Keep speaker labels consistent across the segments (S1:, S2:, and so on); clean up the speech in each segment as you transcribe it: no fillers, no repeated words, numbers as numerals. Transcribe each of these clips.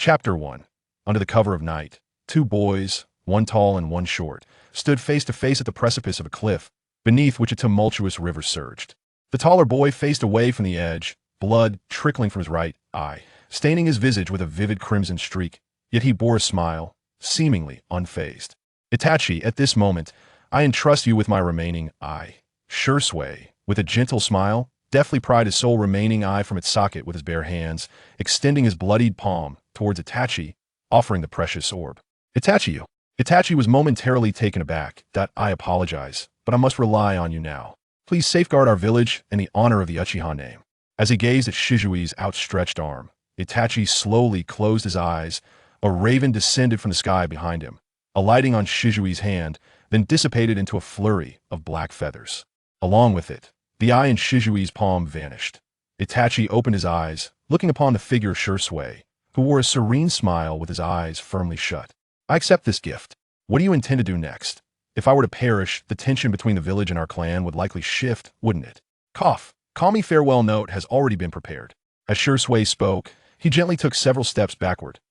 S1: Chapter 1. Under the cover of night, two boys, one tall and one short, stood face to face at the precipice of a cliff, beneath which a tumultuous river surged. The taller boy faced away from the edge, blood trickling from his right eye, staining his visage with a vivid crimson streak, yet he bore a smile, seemingly unfazed. Itachi, at this moment, I entrust you with my remaining eye. Shisui, with a gentle smile, deftly pried his sole remaining eye from its socket with his bare hands, extending his bloodied palm towards Itachi, offering the precious orb. Itachi was momentarily taken aback. I apologize, but I must rely on you now. Please safeguard our village and the honor of the Uchiha name. As he gazed at Shisui's outstretched arm, Itachi slowly closed his eyes. A raven descended from the sky behind him, alighting on Shisui's hand, then dissipated into a flurry of black feathers. Along with it, the eye in Shisui's palm vanished. Itachi opened his eyes, looking upon the figure of Shisui, who wore a serene smile with his eyes firmly shut. I accept this gift. What do you intend to do next? If I were to perish, the tension between the village and our clan would likely shift, wouldn't it? Call me farewell note has already been prepared. As Shisui spoke, he gently took several steps backward.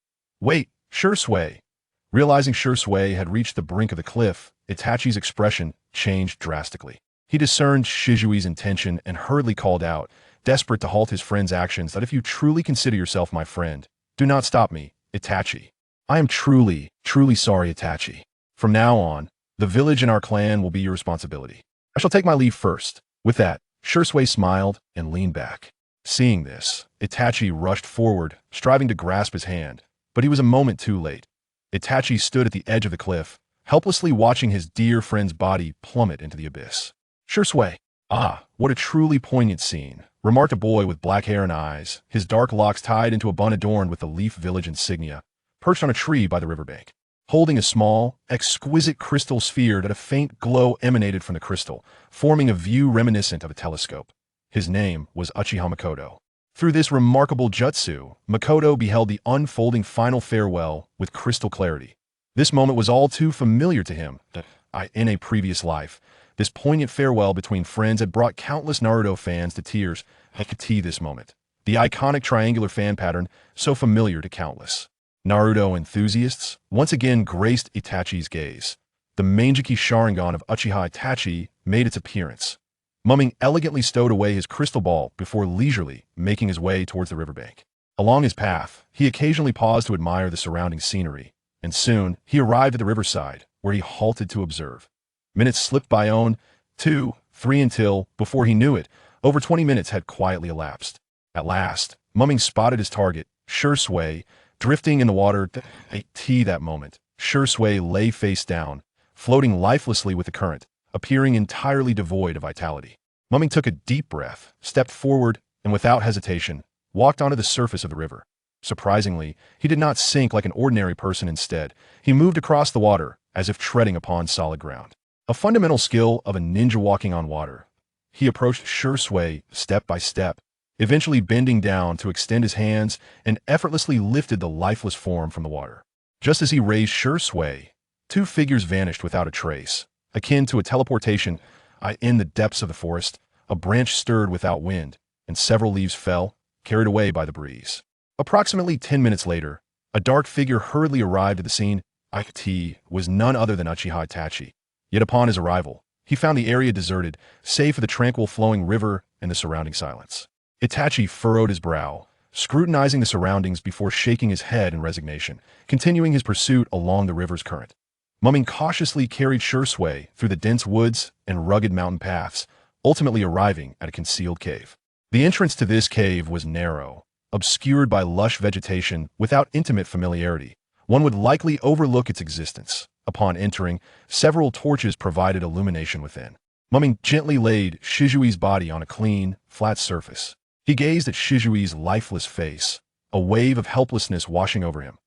S1: Wait, Shisui. Realizing Shisui had reached the brink of the cliff, Itachi's expression changed drastically. He discerned Shisui's intention and hurriedly called out, desperate to halt his friend's actions, that if you truly consider yourself my friend, do not stop me, Itachi. I am truly sorry, Itachi. From now on, the village and our clan will be your responsibility. I shall take my leave first. With that, Shisui smiled and leaned back. Seeing this, Itachi rushed forward, striving to grasp his hand, but he was a moment too late. Itachi stood at the edge of the cliff, helplessly watching his dear friend's body plummet into the abyss. Shisui. Ah, what a truly poignant scene, remarked a boy with black hair and eyes, his dark locks tied into a bun adorned with the Leaf Village insignia, perched on a tree by the riverbank. Holding a small, exquisite crystal sphere that a faint glow emanated from the crystal, forming a view reminiscent of a telescope. His name was Uchiha Makoto. Through this remarkable jutsu, Makoto beheld the unfolding final farewell with crystal clarity. This moment was all too familiar to him that, in a previous life, this poignant farewell between friends had brought countless Naruto fans to tears. I could see this moment. The iconic triangular fan pattern, so familiar to countless Naruto enthusiasts, once again graced Itachi's gaze. The Mangekyō Sharingan of Uchiha Itachi made its appearance. Ming elegantly stowed away his crystal ball before leisurely making his way towards the riverbank. Along his path, he occasionally paused to admire the surrounding scenery, and soon he arrived at the riverside, where he halted to observe. Minutes slipped by 2, 3 until, before he knew it, over 20 minutes had quietly elapsed. At last, Ming spotted his target, Shisui, drifting in the water. That moment, Shisui lay face down, floating lifelessly with the current, appearing entirely devoid of vitality. Ming took a deep breath, stepped forward, and without hesitation, walked onto the surface of the river. Surprisingly, he did not sink like an ordinary person. Instead, he moved across the water, as if treading upon solid ground. A fundamental skill of a ninja walking on water. He approached Shisui step by step, eventually bending down to extend his hands and effortlessly lifted the lifeless form from the water. Just as he raised Shisui, two figures vanished without a trace, akin to a teleportation. In the depths of the forest, a branch stirred without wind, and several leaves fell, carried away by the breeze. Approximately 10 minutes later, a dark figure hurriedly arrived at the scene. It was none other than Uchiha Itachi. Yet upon his arrival, he found the area deserted, save for the tranquil flowing river and the surrounding silence. Itachi furrowed his brow, scrutinizing the surroundings before shaking his head in resignation, continuing his pursuit along the river's current. Ming cautiously carried Shisui through the dense woods and rugged mountain paths, ultimately arriving at a concealed cave. The entrance to this cave was narrow, obscured by lush vegetation without intimate familiarity. One would likely overlook its existence. Upon entering, several torches provided illumination within. Ming gently laid Shisui's body on a clean, flat surface. He gazed at Shisui's lifeless face, a wave of helplessness washing over him.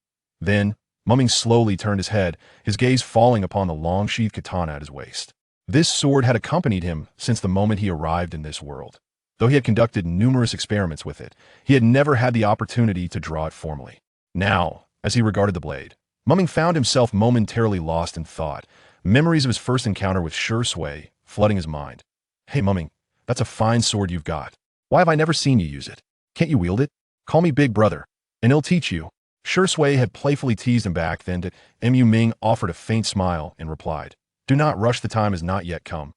S1: Then, Ming slowly turned his head, his gaze falling upon the long-sheathed katana at his waist. This sword had accompanied him since the moment he arrived in this world. Though he had conducted numerous experiments with it, he had never had the opportunity to draw it formally. Now, as he regarded the blade, Ming found himself momentarily lost in thought, memories of his first encounter with Shisui flooding his mind. Hey Ming, that's a fine sword you've got. Why have I never seen you use it? Can't you wield it? Call me Big Brother, and he'll teach you. Shisui had playfully teased him back then, but Ming offered a faint smile and replied, "Do not rush, the time has not yet come."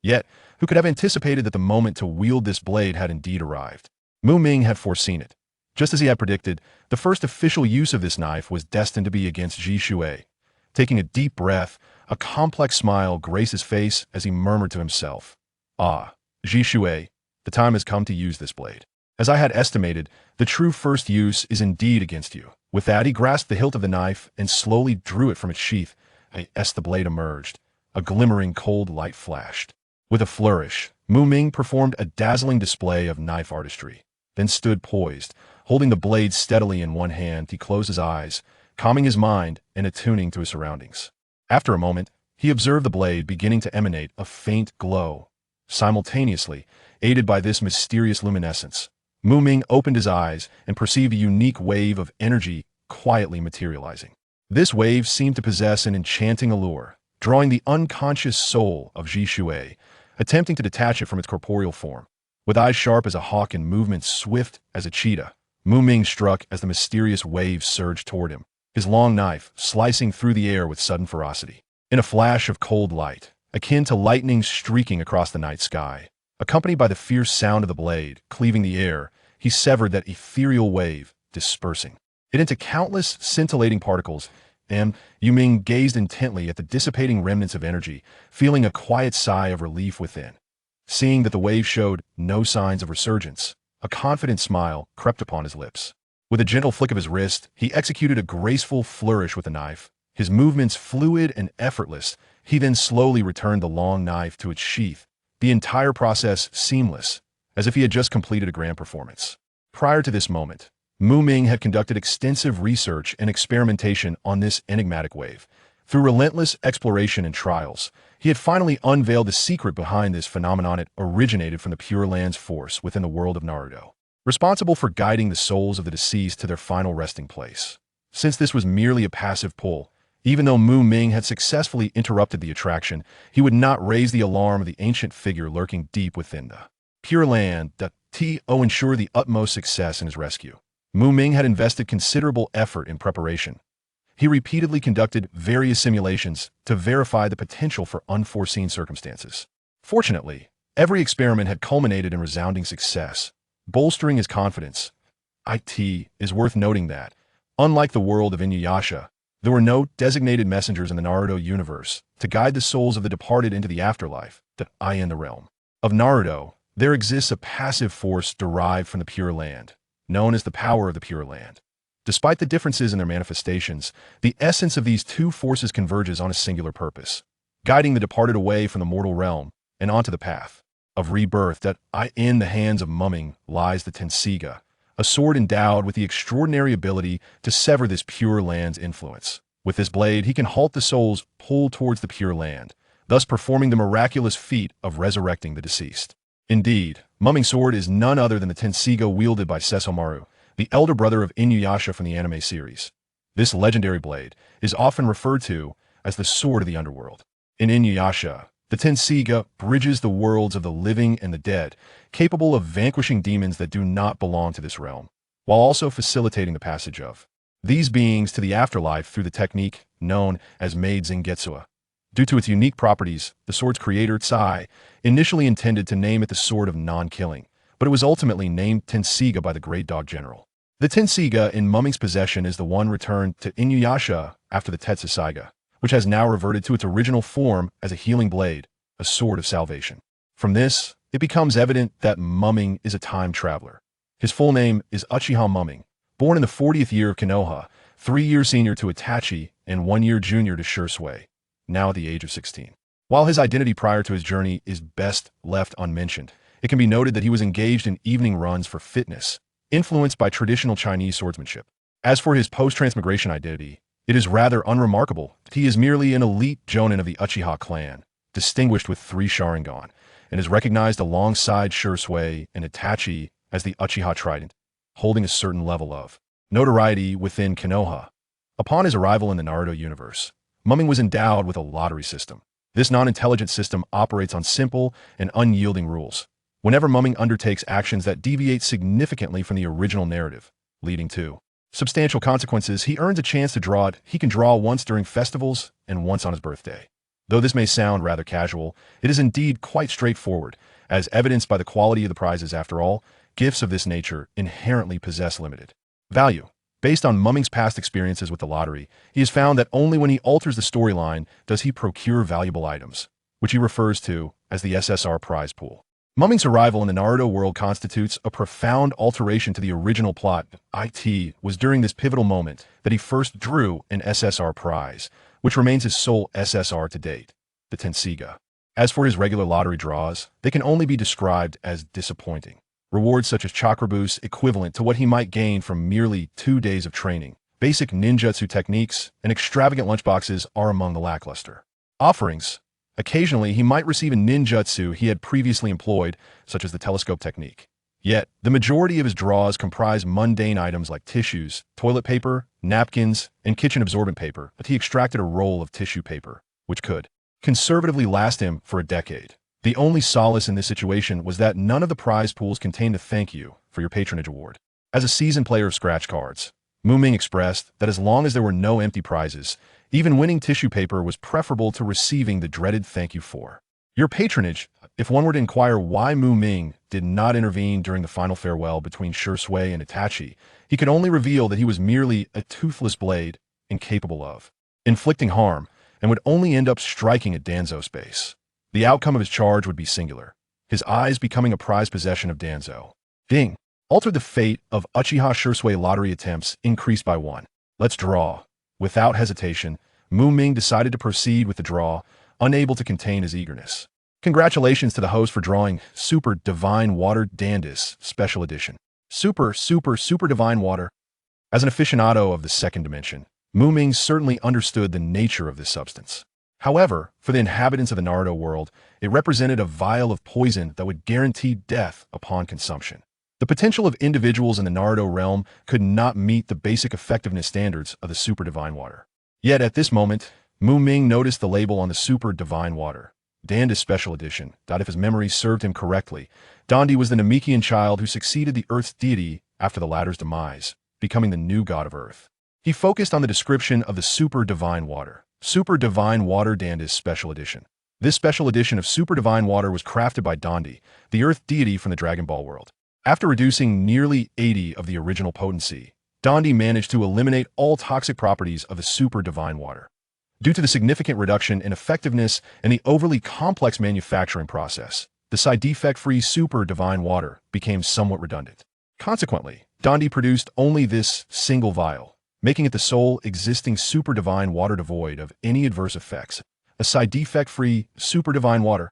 S1: Yet, who could have anticipated that the moment to wield this blade had indeed arrived? Ming had foreseen it. Just as he had predicted, the first official use of this knife was destined to be against Shisui. Taking a deep breath, a complex smile graced his face as he murmured to himself, "Ah, Shisui, the time has come to use this blade. As I had estimated, the true first use is indeed against you." With that, he grasped the hilt of the knife and slowly drew it from its sheath. As the blade emerged, a glimmering cold light flashed. With a flourish, Ming performed a dazzling display of knife artistry, then stood poised, holding the blade steadily in one hand. He closed his eyes, calming his mind and attuning to his surroundings. After a moment, he observed the blade beginning to emanate a faint glow. Simultaneously, aided by this mysterious luminescence, Ming opened his eyes and perceived a unique wave of energy quietly materializing. This wave seemed to possess an enchanting allure, drawing the unconscious soul of Shisui, attempting to detach it from its corporeal form. With eyes sharp as a hawk and movements swift as a cheetah, Ming struck as the mysterious wave surged toward him, his long knife slicing through the air with sudden ferocity. In a flash of cold light, akin to lightning streaking across the night sky, accompanied by the fierce sound of the blade cleaving the air, he severed that ethereal wave, dispersing it into countless scintillating particles. And Ming gazed intently at the dissipating remnants of energy, feeling a quiet sigh of relief within. Seeing that the wave showed no signs of resurgence, a confident smile crept upon his lips. With a gentle flick of his wrist, he executed a graceful flourish with the knife. His movements fluid and effortless, he then slowly returned the long knife to its sheath, the entire process seamless, as if he had just completed a grand performance. Prior to this moment, Ming had conducted extensive research and experimentation on this enigmatic wave. Through relentless exploration and trials, he had finally unveiled the secret behind this phenomenon. It originated from the Pure Land's force within the world of Naruto, responsible for guiding the souls of the deceased to their final resting place. Since this was merely a passive pull, even though Ming had successfully interrupted the attraction, he would not raise the alarm of the ancient figure lurking deep within the Pure Land to ensure the utmost success in his rescue. Ming had invested considerable effort in preparation. He repeatedly conducted various simulations to verify the potential for unforeseen circumstances. Fortunately, every experiment had culminated in resounding success, bolstering his confidence. It is worth noting that, unlike the world of Inuyasha, there were no designated messengers in the Naruto universe to guide the souls of the departed into the afterlife. In the realm of Naruto, there exists a passive force derived from the Pure Land, known as the power of the Pure Land. Despite the differences in their manifestations, the essence of these two forces converges on a singular purpose, guiding the departed away from the mortal realm and onto the path of rebirth. In the hands of Ming lies the Tenseiga, a sword endowed with the extraordinary ability to sever this Pure Land's influence. With this blade, he can halt the soul's pull towards the Pure Land, thus performing the miraculous feat of resurrecting the deceased. Indeed, Ming's sword is none other than the Tenseiga wielded by Sesshomaru, the elder brother of Inuyasha from the anime series. This legendary blade is often referred to as the sword of the underworld. In Inuyasha, the Tenseiga bridges the worlds of the living and the dead, capable of vanquishing demons that do not belong to this realm, while also facilitating the passage of these beings to the afterlife through the technique known as Maid Zangetsu. Due to its unique properties, the sword's creator, Tsai, initially intended to name it the Sword of Non-Killing, but it was ultimately named Tenseiga by the Great Dog General. The Tenseiga in Ming's possession is the one returned to Inuyasha after the Tenseiga, which has now reverted to its original form as a healing blade, a sword of salvation. From this, it becomes evident that Ming is a time traveler. His full name is Uchiha Ming, born in the 40th year of Konoha, 3 years senior to Itachi and 1 year junior to Shisui, now at the age of 16. While his identity prior to his journey is best left unmentioned, it can be noted that he was engaged in evening runs for fitness, influenced by traditional Chinese swordsmanship. As for his post-transmigration identity, it is rather unremarkable. He is merely an elite jonin of the Uchiha clan, distinguished with 3 Sharingan, and is recognized alongside Shisui and Itachi as the Uchiha Trident, holding a certain level of notoriety within Konoha. Upon his arrival in the Naruto universe, Ming was endowed with a lottery system. This non-intelligent system operates on simple and unyielding rules. Whenever Ming undertakes actions that deviate significantly from the original narrative, leading to Substantial consequences, he earns a chance to draw it. He can draw once during festivals and once on his birthday. Though this may sound rather casual, it is indeed quite straightforward, as evidenced by the quality of the prizes. After all, gifts of this nature inherently possess limited value. Based on Ming's past experiences with the lottery, he has found that only when he alters the storyline does he procure valuable items, which he refers to as the SSR prize pool. Ming's arrival in the Naruto world constitutes a profound alteration to the original plot. It was during this pivotal moment that he first drew an SSR prize, which remains his sole SSR to date, the Tenseiga. As for his regular lottery draws, they can only be described as disappointing. Rewards such as chakra boosts equivalent to what he might gain from merely 2 days of training, basic ninjutsu techniques, and extravagant lunchboxes are among the lackluster offerings. Occasionally, he might receive a ninjutsu he had previously employed, such as the telescope technique. Yet, the majority of his draws comprise mundane items like tissues, toilet paper, napkins, and kitchen absorbent paper, but he extracted a roll of tissue paper, which could conservatively last him for a decade. The only solace in this situation was that none of the prize pools contained a thank you for your patronage award. As a seasoned player of scratch cards, Ming expressed that as long as there were no empty prizes, even winning tissue paper was preferable to receiving the dreaded thank you for your patronage. If one were to inquire why Ming did not intervene during the final farewell between Shisui and Itachi, he could only reveal that he was merely a toothless blade, incapable of inflicting harm, and would only end up striking at Danzo's base. The outcome of his charge would be singular, his eyes becoming a prized possession of Danzo. Ding! Altered the fate of Uchiha Shisui lottery attempts increased by 1. Let's draw. Without hesitation, Ming decided to proceed with the draw, unable to contain his eagerness. Congratulations to the host for drawing Super Divine Water Dandis Special Edition. Super Divine Water. As an aficionado of the second dimension, Ming certainly understood the nature of this substance. However, for the inhabitants of the Naruto world, it represented a vial of poison that would guarantee death upon consumption. The potential of individuals in the Naruto realm could not meet the basic effectiveness standards of the Super Divine Water. Yet at this moment, Ming noticed the label on the Super Divine Water, Dandis Special Edition. If his memory served him correctly, Dandi was the Namekian child who succeeded the Earth's deity after the latter's demise, becoming the new god of Earth. He focused on the description of the Super Divine Water, Super Divine Water Dandis Special Edition. This special edition of Super Divine Water was crafted by Dandi, the Earth deity from the Dragon Ball world. After reducing nearly 80 of the original potency, Dandi managed to eliminate all toxic properties of the Super Divine Water. Due to the significant reduction in effectiveness and the overly complex manufacturing process, the side defect-free Super Divine Water became somewhat redundant. Consequently, Dandi produced only this single vial, making it the sole existing Super Divine Water devoid of any adverse effects, a side defect-free Super Divine Water.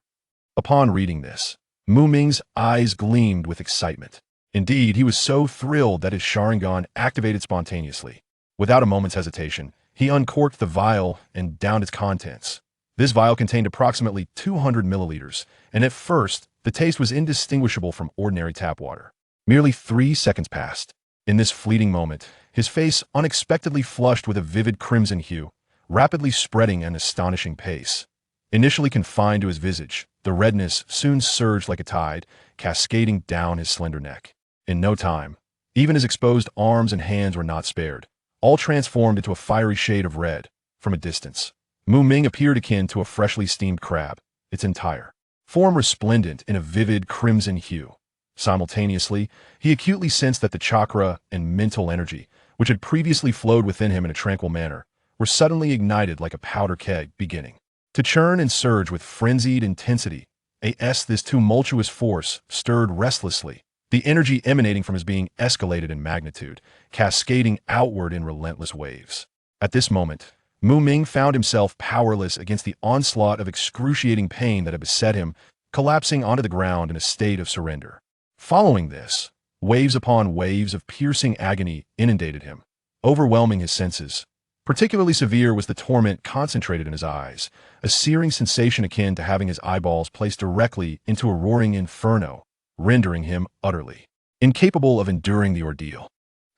S1: Upon reading this, Ming's eyes gleamed with excitement. Indeed, he was so thrilled that his Sharingan activated spontaneously. Without a moment's hesitation, he uncorked the vial and downed its contents. This vial contained approximately 200 milliliters, and at first, the taste was indistinguishable from ordinary tap water. Merely 3 seconds passed. In this fleeting moment, his face unexpectedly flushed with a vivid crimson hue, rapidly spreading at an astonishing pace. Initially confined to his visage, the redness soon surged like a tide, cascading down his slender neck. In no time, even his exposed arms and hands were not spared, all transformed into a fiery shade of red. From a distance, Ming appeared akin to a freshly steamed crab, its entire form resplendent in a vivid crimson hue. Simultaneously, he acutely sensed that the chakra and mental energy, which had previously flowed within him in a tranquil manner, were suddenly ignited like a powder keg, beginning to churn and surge with frenzied intensity. This tumultuous force stirred restlessly, the energy emanating from his being escalated in magnitude, cascading outward in relentless waves. At this moment, Ming found himself powerless against the onslaught of excruciating pain that had beset him, collapsing onto the ground in a state of surrender. Following this, waves upon waves of piercing agony inundated him, overwhelming his senses. Particularly severe was the torment concentrated in his eyes, a searing sensation akin to having his eyeballs placed directly into a roaring inferno, rendering him utterly incapable of enduring the ordeal.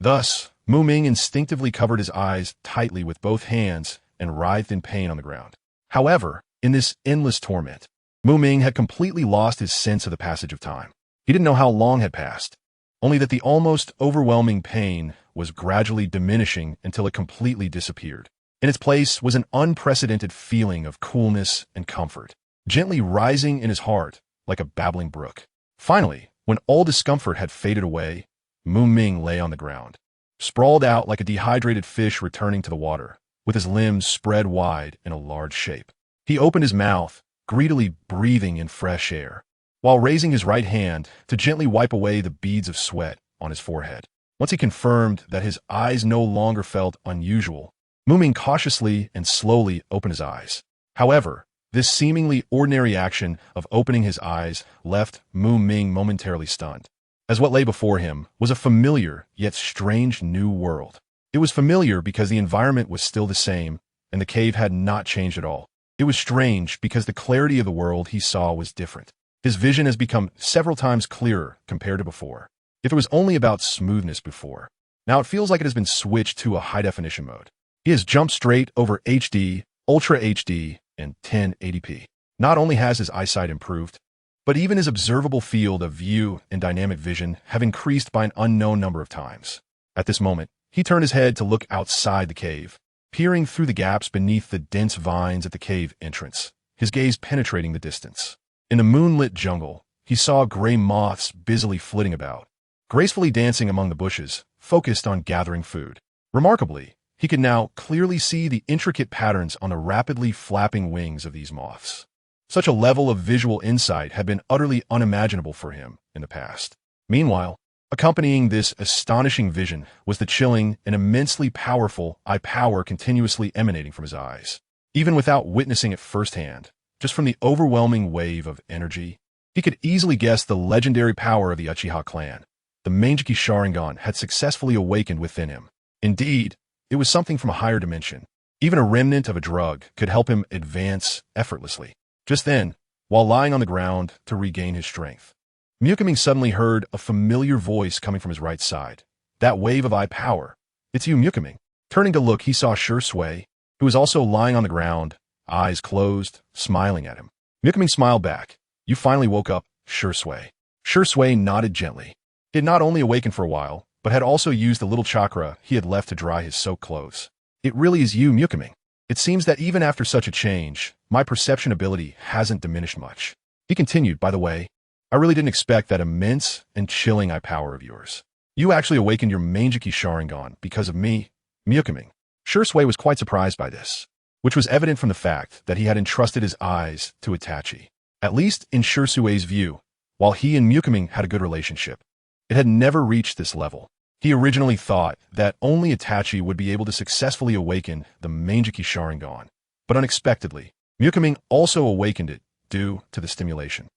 S1: Thus, Ming instinctively covered his eyes tightly with both hands and writhed in pain on the ground. However, in this endless torment, Ming had completely lost his sense of the passage of time. He didn't know how long had passed. only that the almost overwhelming pain was gradually diminishing until it completely disappeared. In its place was an unprecedented feeling of coolness and comfort, gently rising in his heart like a babbling brook. Finally, when all discomfort had faded away, Ming lay on the ground, sprawled out like a dehydrated fish returning to the water, with his limbs spread wide in a large shape. He opened his mouth, greedily breathing in fresh air, while raising his right hand to gently wipe away the beads of sweat on his forehead. Once he confirmed that his eyes no longer felt unusual, Ming cautiously and slowly opened his eyes. However, this seemingly ordinary action of opening his eyes left Ming momentarily stunned, as what lay before him was a familiar yet strange new world. It was familiar because the environment was still the same, and the cave had not changed at all. It was strange because the clarity of the world he saw was different. His vision has become several times clearer compared to before. If it was only about smoothness before, now it feels like it has been switched to a high-definition mode. He has jumped straight over HD, Ultra HD, and 1080p. Not only has his eyesight improved, but even his observable field of view and dynamic vision have increased by an unknown number of times. At this moment, he turned his head to look outside the cave, peering through the gaps beneath the dense vines at the cave entrance, his gaze penetrating the distance. In the moonlit jungle, he saw gray moths busily flitting about, gracefully dancing among the bushes, focused on gathering food. Remarkably, he could now clearly see the intricate patterns on the rapidly flapping wings of these moths. Such a level of visual insight had been utterly unimaginable for him in the past. Meanwhile, accompanying this astonishing vision was the chilling and immensely powerful eye power continuously emanating from his eyes. Even without witnessing it firsthand, just from the overwhelming wave of energy, he could easily guess the legendary power of the Uchiha clan. The Mangekyō Sharingan had successfully awakened within him. Indeed, it was something from a higher dimension. Even a remnant of a drug could help him advance effortlessly. Just then, while lying on the ground to regain his strength, Ming suddenly heard a familiar voice coming from his right side. That wave of eye power. It's you, Ming. Turning to look, he saw Shisui, who was also lying on the ground, eyes closed, smiling at him. Ming smiled back. You finally woke up, Shisui. Shisui nodded gently. He had not only awakened for a while, but had also used the little chakra he had left to dry his soaked clothes. It really is you, Ming. It seems that even after such a change, my perception ability hasn't diminished much. He continued, by the way, I really didn't expect that immense and chilling eye power of yours. You actually awakened your Mangekyō Sharingan because of me, Ming. Shisui was quite surprised by this, which was evident from the fact that he had entrusted his eyes to Itachi. At least in Shisui's view, while he and Ming had a good relationship, it had never reached this level. He originally thought that only Itachi would be able to successfully awaken the Mangekyō Sharingan, but unexpectedly, Ming also awakened it due to the stimulation.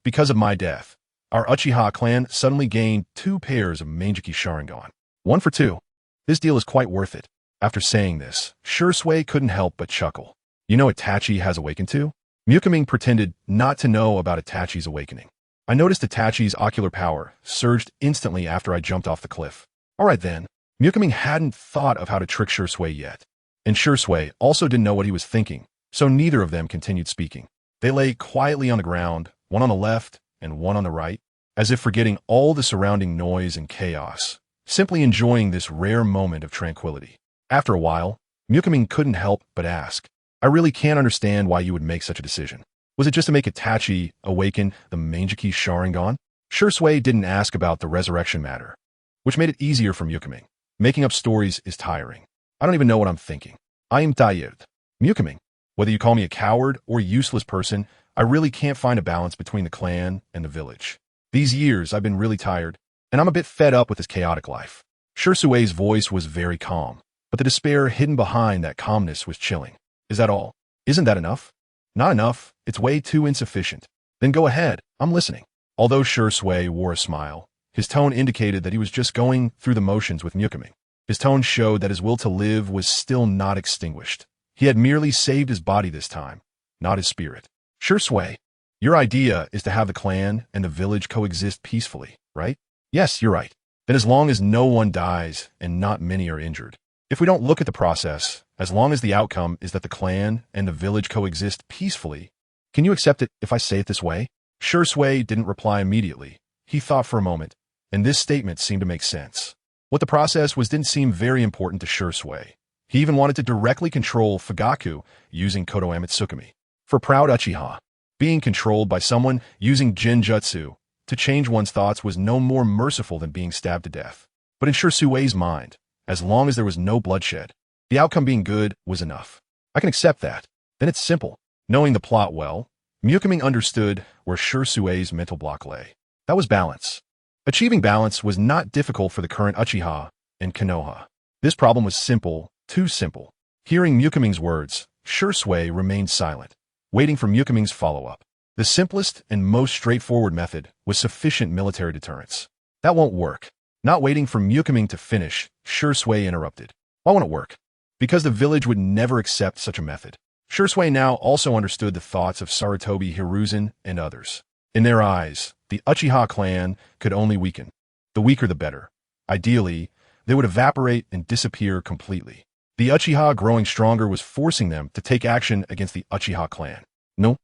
S1: Because of my death, our Uchiha clan suddenly gained 2 pairs of Mangekyō Sharingan. 1 for 2. This deal is quite worth it. After saying this, Shisui couldn't help but chuckle. You know Itachi has awakened too? Ming pretended not to know about Itachi's awakening. I noticed Itachi's ocular power surged instantly after I jumped off the cliff. Alright then, Ming hadn't thought of how to trick Shisui yet. And Shisui also didn't know what he was thinking, so neither of them continued speaking. They lay quietly on the ground, one on the left and one on the right, as if forgetting all the surrounding noise and chaos, simply enjoying this rare moment of tranquility. After a while, Ming couldn't help but ask, I really can't understand why you would make such a decision. Was it just to make Itachi awaken the Mangekyō Sharingan? Shisui didn't ask about the resurrection matter, which made it easier for Ming. Making up stories is tiring. I don't even know what I'm thinking. I am tired. Ming, whether you call me a coward or useless person, I really can't find a balance between the clan and the village. These years I've been really tired, and I'm a bit fed up with this chaotic life. Shisui's voice was very calm, but the despair hidden behind that calmness was chilling. Is that all? Isn't that enough? Not enough. It's way too insufficient. Then go ahead. I'm listening. Although Shisui wore a smile, his tone indicated that he was just going through the motions with Ming. His tone showed that his will to live was still not extinguished. He had merely saved his body this time, not his spirit. Shisui, your idea is to have the clan and the village coexist peacefully, right? Yes, you're right. Then as long as no one dies and not many are injured. If we don't look at the process, as long as the outcome is that the clan and the village coexist peacefully, can you accept it if I say it this way? Shisui didn't reply immediately. He thought for a moment, and this statement seemed to make sense. What the process was didn't seem very important to Shisui. He even wanted to directly control Fugaku using Kodo Amatsukami. For proud Uchiha, being controlled by someone using Genjutsu to change one's thoughts was no more merciful than being stabbed to death. But in Shisui's mind, as long as there was no bloodshed, the outcome being good was enough. I can accept that. Then it's simple. Knowing the plot well, Ming understood where Shisui's mental block lay. That was balance. Achieving balance was not difficult for the current Uchiha and Konoha. This problem was simple, too simple. Hearing Ming's words, Shisui remained silent, waiting for Ming's follow-up. The simplest and most straightforward method was sufficient military deterrence. That won't work. Not waiting for Ming to finish, Shisui interrupted. Why won't it work? Because the village would never accept such a method. Shisui now also understood the thoughts of Sarutobi, Hiruzen, and others. In their eyes, the Uchiha clan could only weaken. The weaker the better. Ideally, they would evaporate and disappear completely. The Uchiha growing stronger was forcing them to take action against the Uchiha clan. No,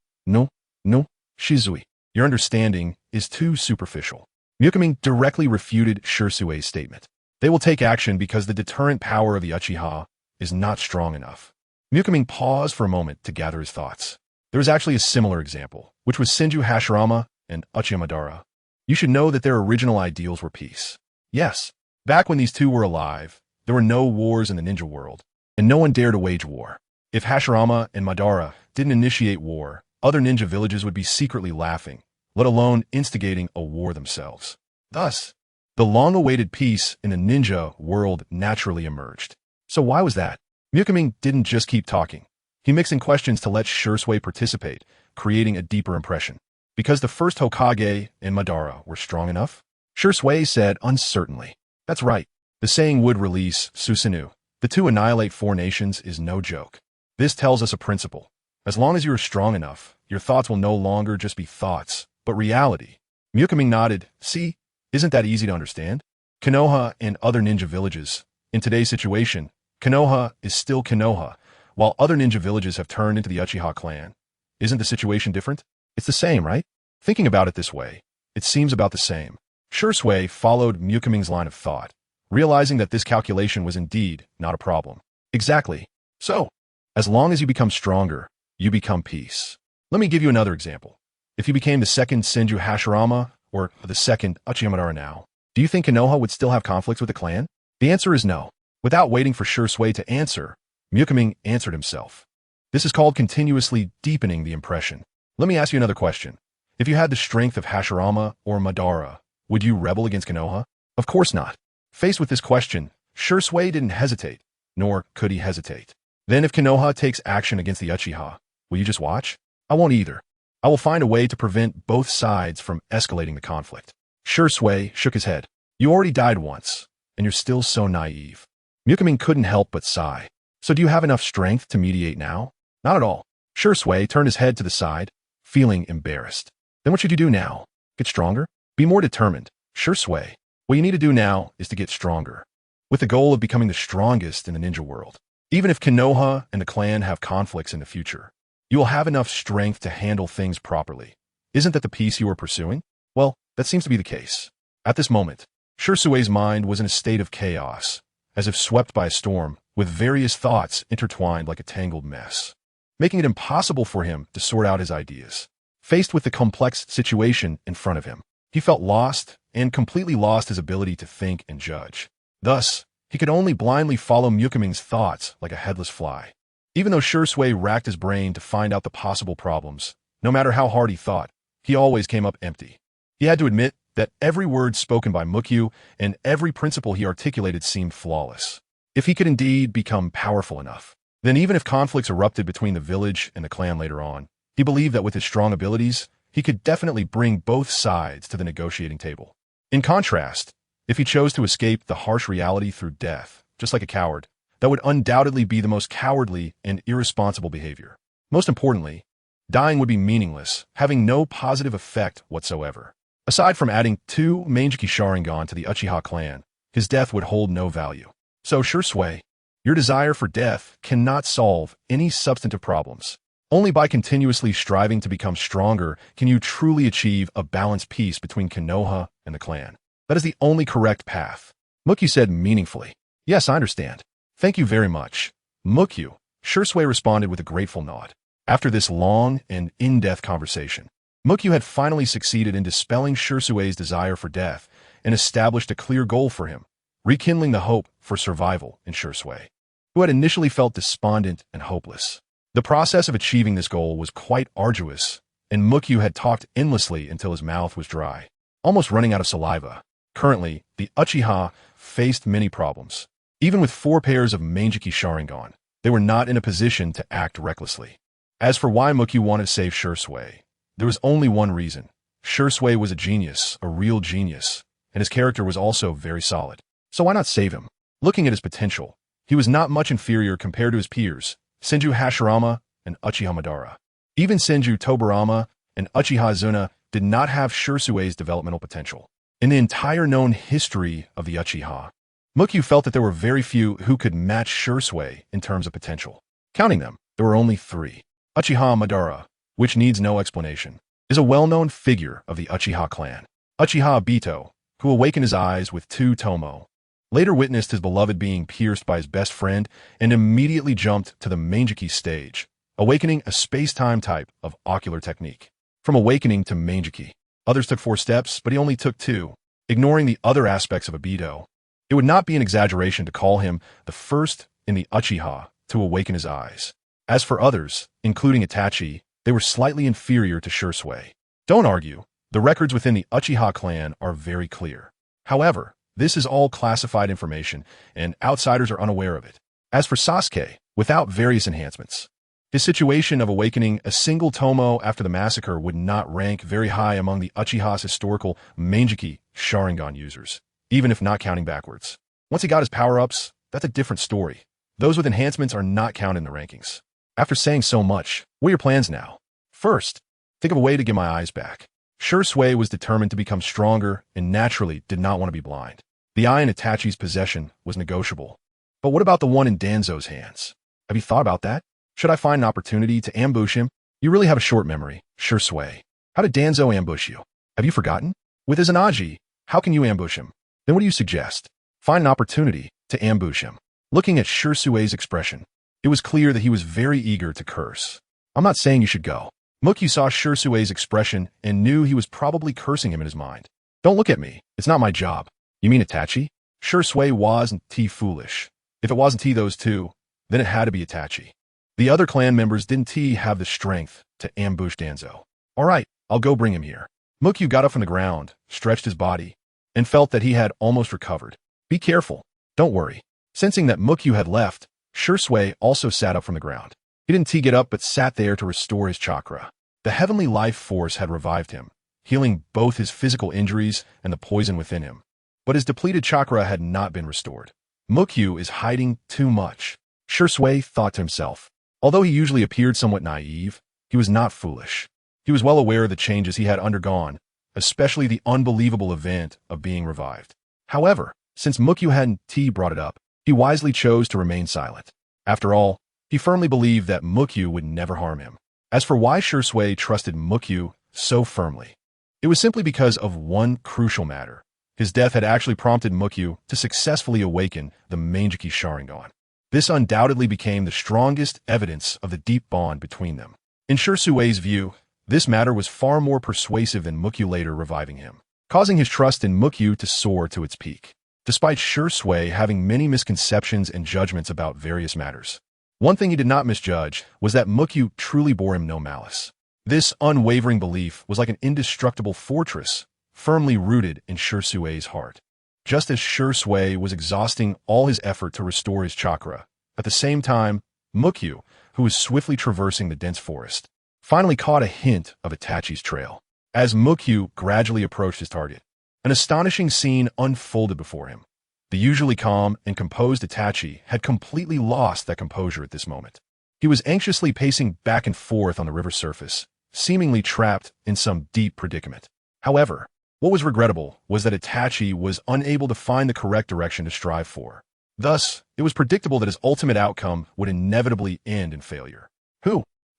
S1: Shisui. Your understanding is too superficial. Ming directly refuted Shisui's statement. They will take action because the deterrent power of the Uchiha is not strong enough. Ming paused for a moment to gather his thoughts. There was actually a similar example, which was Senju Hashirama and Uchiha Madara. You should know that their original ideals were peace. Yes, back when these two were alive, there were no wars in the ninja world, and no one dared to wage war. If Hashirama and Madara didn't initiate war, other ninja villages would be secretly laughing, let alone instigating a war themselves. Thus, the long-awaited peace in the ninja world naturally emerged. So why was that? Ming didn't just keep talking. He mixed in questions to let Shisui participate, creating a deeper impression. Because the first Hokage and Madara were strong enough? Shisui said uncertainly. That's right. The saying would release Susanoo. The to annihilate 4 nations is no joke. This tells us a principle. As long as you are strong enough, your thoughts will no longer just be thoughts, but reality. Ming nodded. See, isn't that easy to understand? Konoha and other ninja villages. In today's situation, Konoha is still Konoha, while other ninja villages have turned into the Uchiha clan. Isn't the situation different? It's the same, right? Thinking about it this way, it seems about the same. Shisui followed Ming's line of thought, realizing that this calculation was indeed not a problem. Exactly. So, as long as you become stronger, you become peace. Let me give you another example. If you became the second Senju Hashirama, or the second Uchiha Madara now, do you think Konoha would still have conflicts with the clan? The answer is no. Without waiting for Shisui to answer, Ming answered himself. This is called continuously deepening the impression. Let me ask you another question. If you had the strength of Hashirama or Madara, would you rebel against Konoha? Of course not. Faced with this question, Shisui didn't hesitate, nor could he hesitate. Then if Konoha takes action against the Uchiha, will you just watch? I won't either. I will find a way to prevent both sides from escalating the conflict. Shisui shook his head. You already died once, and you're still so naive. Ming couldn't help but sigh. So do you have enough strength to mediate now? Not at all. Shisui turned his head to the side, feeling embarrassed. Then what should you do now? Get stronger? Be more determined. Shisui. What you need to do now is to get stronger, with the goal of becoming the strongest in the ninja world. Even if Konoha and the clan have conflicts in the future, you will have enough strength to handle things properly. Isn't that the peace you are pursuing? Well, that seems to be the case. At this moment, Shisui's mind was in a state of chaos, as if swept by a storm, with various thoughts intertwined like a tangled mess, making it impossible for him to sort out his ideas. Faced with the complex situation in front of him, he felt lost and completely lost his ability to think and judge. Thus, he could only blindly follow Ming's thoughts like a headless fly. Even though Shisui racked his brain to find out the possible problems, no matter how hard he thought, he always came up empty. He had to admit that every word spoken by Mangekyō and every principle he articulated seemed flawless. If he could indeed become powerful enough, then even if conflicts erupted between the village and the clan later on, he believed that with his strong abilities, he could definitely bring both sides to the negotiating table. In contrast, if he chose to escape the harsh reality through death, just like a coward, that would undoubtedly be the most cowardly and irresponsible behavior. Most importantly, dying would be meaningless, having no positive effect whatsoever. Aside from adding 2 Mangekyō Sharingan to the Uchiha clan, his death would hold no value. So Shisui, your desire for death cannot solve any substantive problems. Only by continuously striving to become stronger can you truly achieve a balanced peace between Konoha and the clan. That is the only correct path. Mukyu said meaningfully. Yes, I understand. Thank you very much. Mukyu, Shisui responded with a grateful nod. After this long and in-depth conversation, Mukyu had finally succeeded in dispelling Shisui's desire for death and established a clear goal for him, rekindling the hope for survival in Shisui, who had initially felt despondent and hopeless. The process of achieving this goal was quite arduous, and Mukyu had talked endlessly until his mouth was dry, almost running out of saliva. Currently, the Uchiha faced many problems. Even with 4 pairs of Mangekyō Sharingan, they were not in a position to act recklessly. As for why Mukyu wanted to save Shisui, there was only one reason. Shisui was a genius, a real genius, and his character was also very solid. So why not save him? Looking at his potential, he was not much inferior compared to his peers, Senju Hashirama and Uchiha Madara. Even Senju Tobirama and Uchiha Izuna did not have Shisui's developmental potential. In the entire known history of the Uchiha, Mukyu felt that there were very few who could match Shisui in terms of potential. Counting them, there were only 3. Uchiha Madara, which needs no explanation, is a well-known figure of the Uchiha clan. Uchiha Obito, who awakened his eyes with 2 Tomo, later witnessed his beloved being pierced by his best friend and immediately jumped to the Mangekyō stage, awakening a space-time type of ocular technique. From awakening to Mangekyō, others took 4 steps, but he only took 2, ignoring the other aspects of Obito. It would not be an exaggeration to call him the first in the Uchiha to awaken his eyes. As for others, including Itachi, they were slightly inferior to Shisui. Don't argue, the records within the Uchiha clan are very clear. However, this is all classified information, and outsiders are unaware of it. As for Sasuke, without various enhancements, his situation of awakening a single Tomo after the massacre would not rank very high among the Uchiha's historical Mangekyō Sharingan users, even if not counting backwards. Once he got his power-ups, that's a different story. Those with enhancements are not counted in the rankings. After saying so much, what are your plans now? First, think of a way to get my eyes back. Shisui was determined to become stronger and naturally did not want to be blind. The eye in Itachi's possession was negotiable. But what about the one in Danzo's hands? Have you thought about that? Should I find an opportunity to ambush him? You really have a short memory, Shisui. How did Danzo ambush you? Have you forgotten? With his Izanagi, how can you ambush him? Then what do you suggest? Find an opportunity to ambush him. Looking at Shisui's expression, it was clear that he was very eager to curse. I'm not saying you should go. Mukyu saw Shisui's expression and knew he was probably cursing him in his mind. Don't look at me. It's not my job. You mean Itachi? Shisui wasn't foolish. If it wasn't those 2, then it had to be Itachi. The other clan members didn't have the strength to ambush Danzo. All right, I'll go bring him here. Mukyu got up from the ground, stretched his body, and felt that he had almost recovered. Be careful. Don't worry. Sensing that Mukyu had left, Shisui also sat up from the ground. He didn't get up but sat there to restore his chakra. The heavenly life force had revived him, healing both his physical injuries and the poison within him. But his depleted chakra had not been restored. Mukyu is hiding too much, Shisui thought to himself. Although he usually appeared somewhat naive, he was not foolish. He was well aware of the changes he had undergone, especially the unbelievable event of being revived. However, since Mukyu hadn't brought it up, he wisely chose to remain silent. After all, he firmly believed that Mukyu would never harm him. As for why Shisui trusted Mukyu so firmly, it was simply because of one crucial matter. His death had actually prompted Mukyu to successfully awaken the Mangekyō Sharingan. This undoubtedly became the strongest evidence of the deep bond between them. In Shisui's view, this matter was far more persuasive than Mukyu later reviving him, causing his trust in Mukyu to soar to its peak. Despite Shisui having many misconceptions and judgments about various matters, one thing he did not misjudge was that Mukyu truly bore him no malice. This unwavering belief was like an indestructible fortress, firmly rooted in Shisui's heart. Just as Shisui was exhausting all his effort to restore his chakra, at the same time, Mukyu, who was swiftly traversing the dense forest, finally caught a hint of Itachi's trail. As Mukyu gradually approached his target, an astonishing scene unfolded before him. The usually calm and composed Itachi had completely lost that composure at this moment. He was anxiously pacing back and forth on the river surface, seemingly trapped in some deep predicament. However, what was regrettable was that Itachi was unable to find the correct direction to strive for. Thus, it was predictable that his ultimate outcome would inevitably end in failure.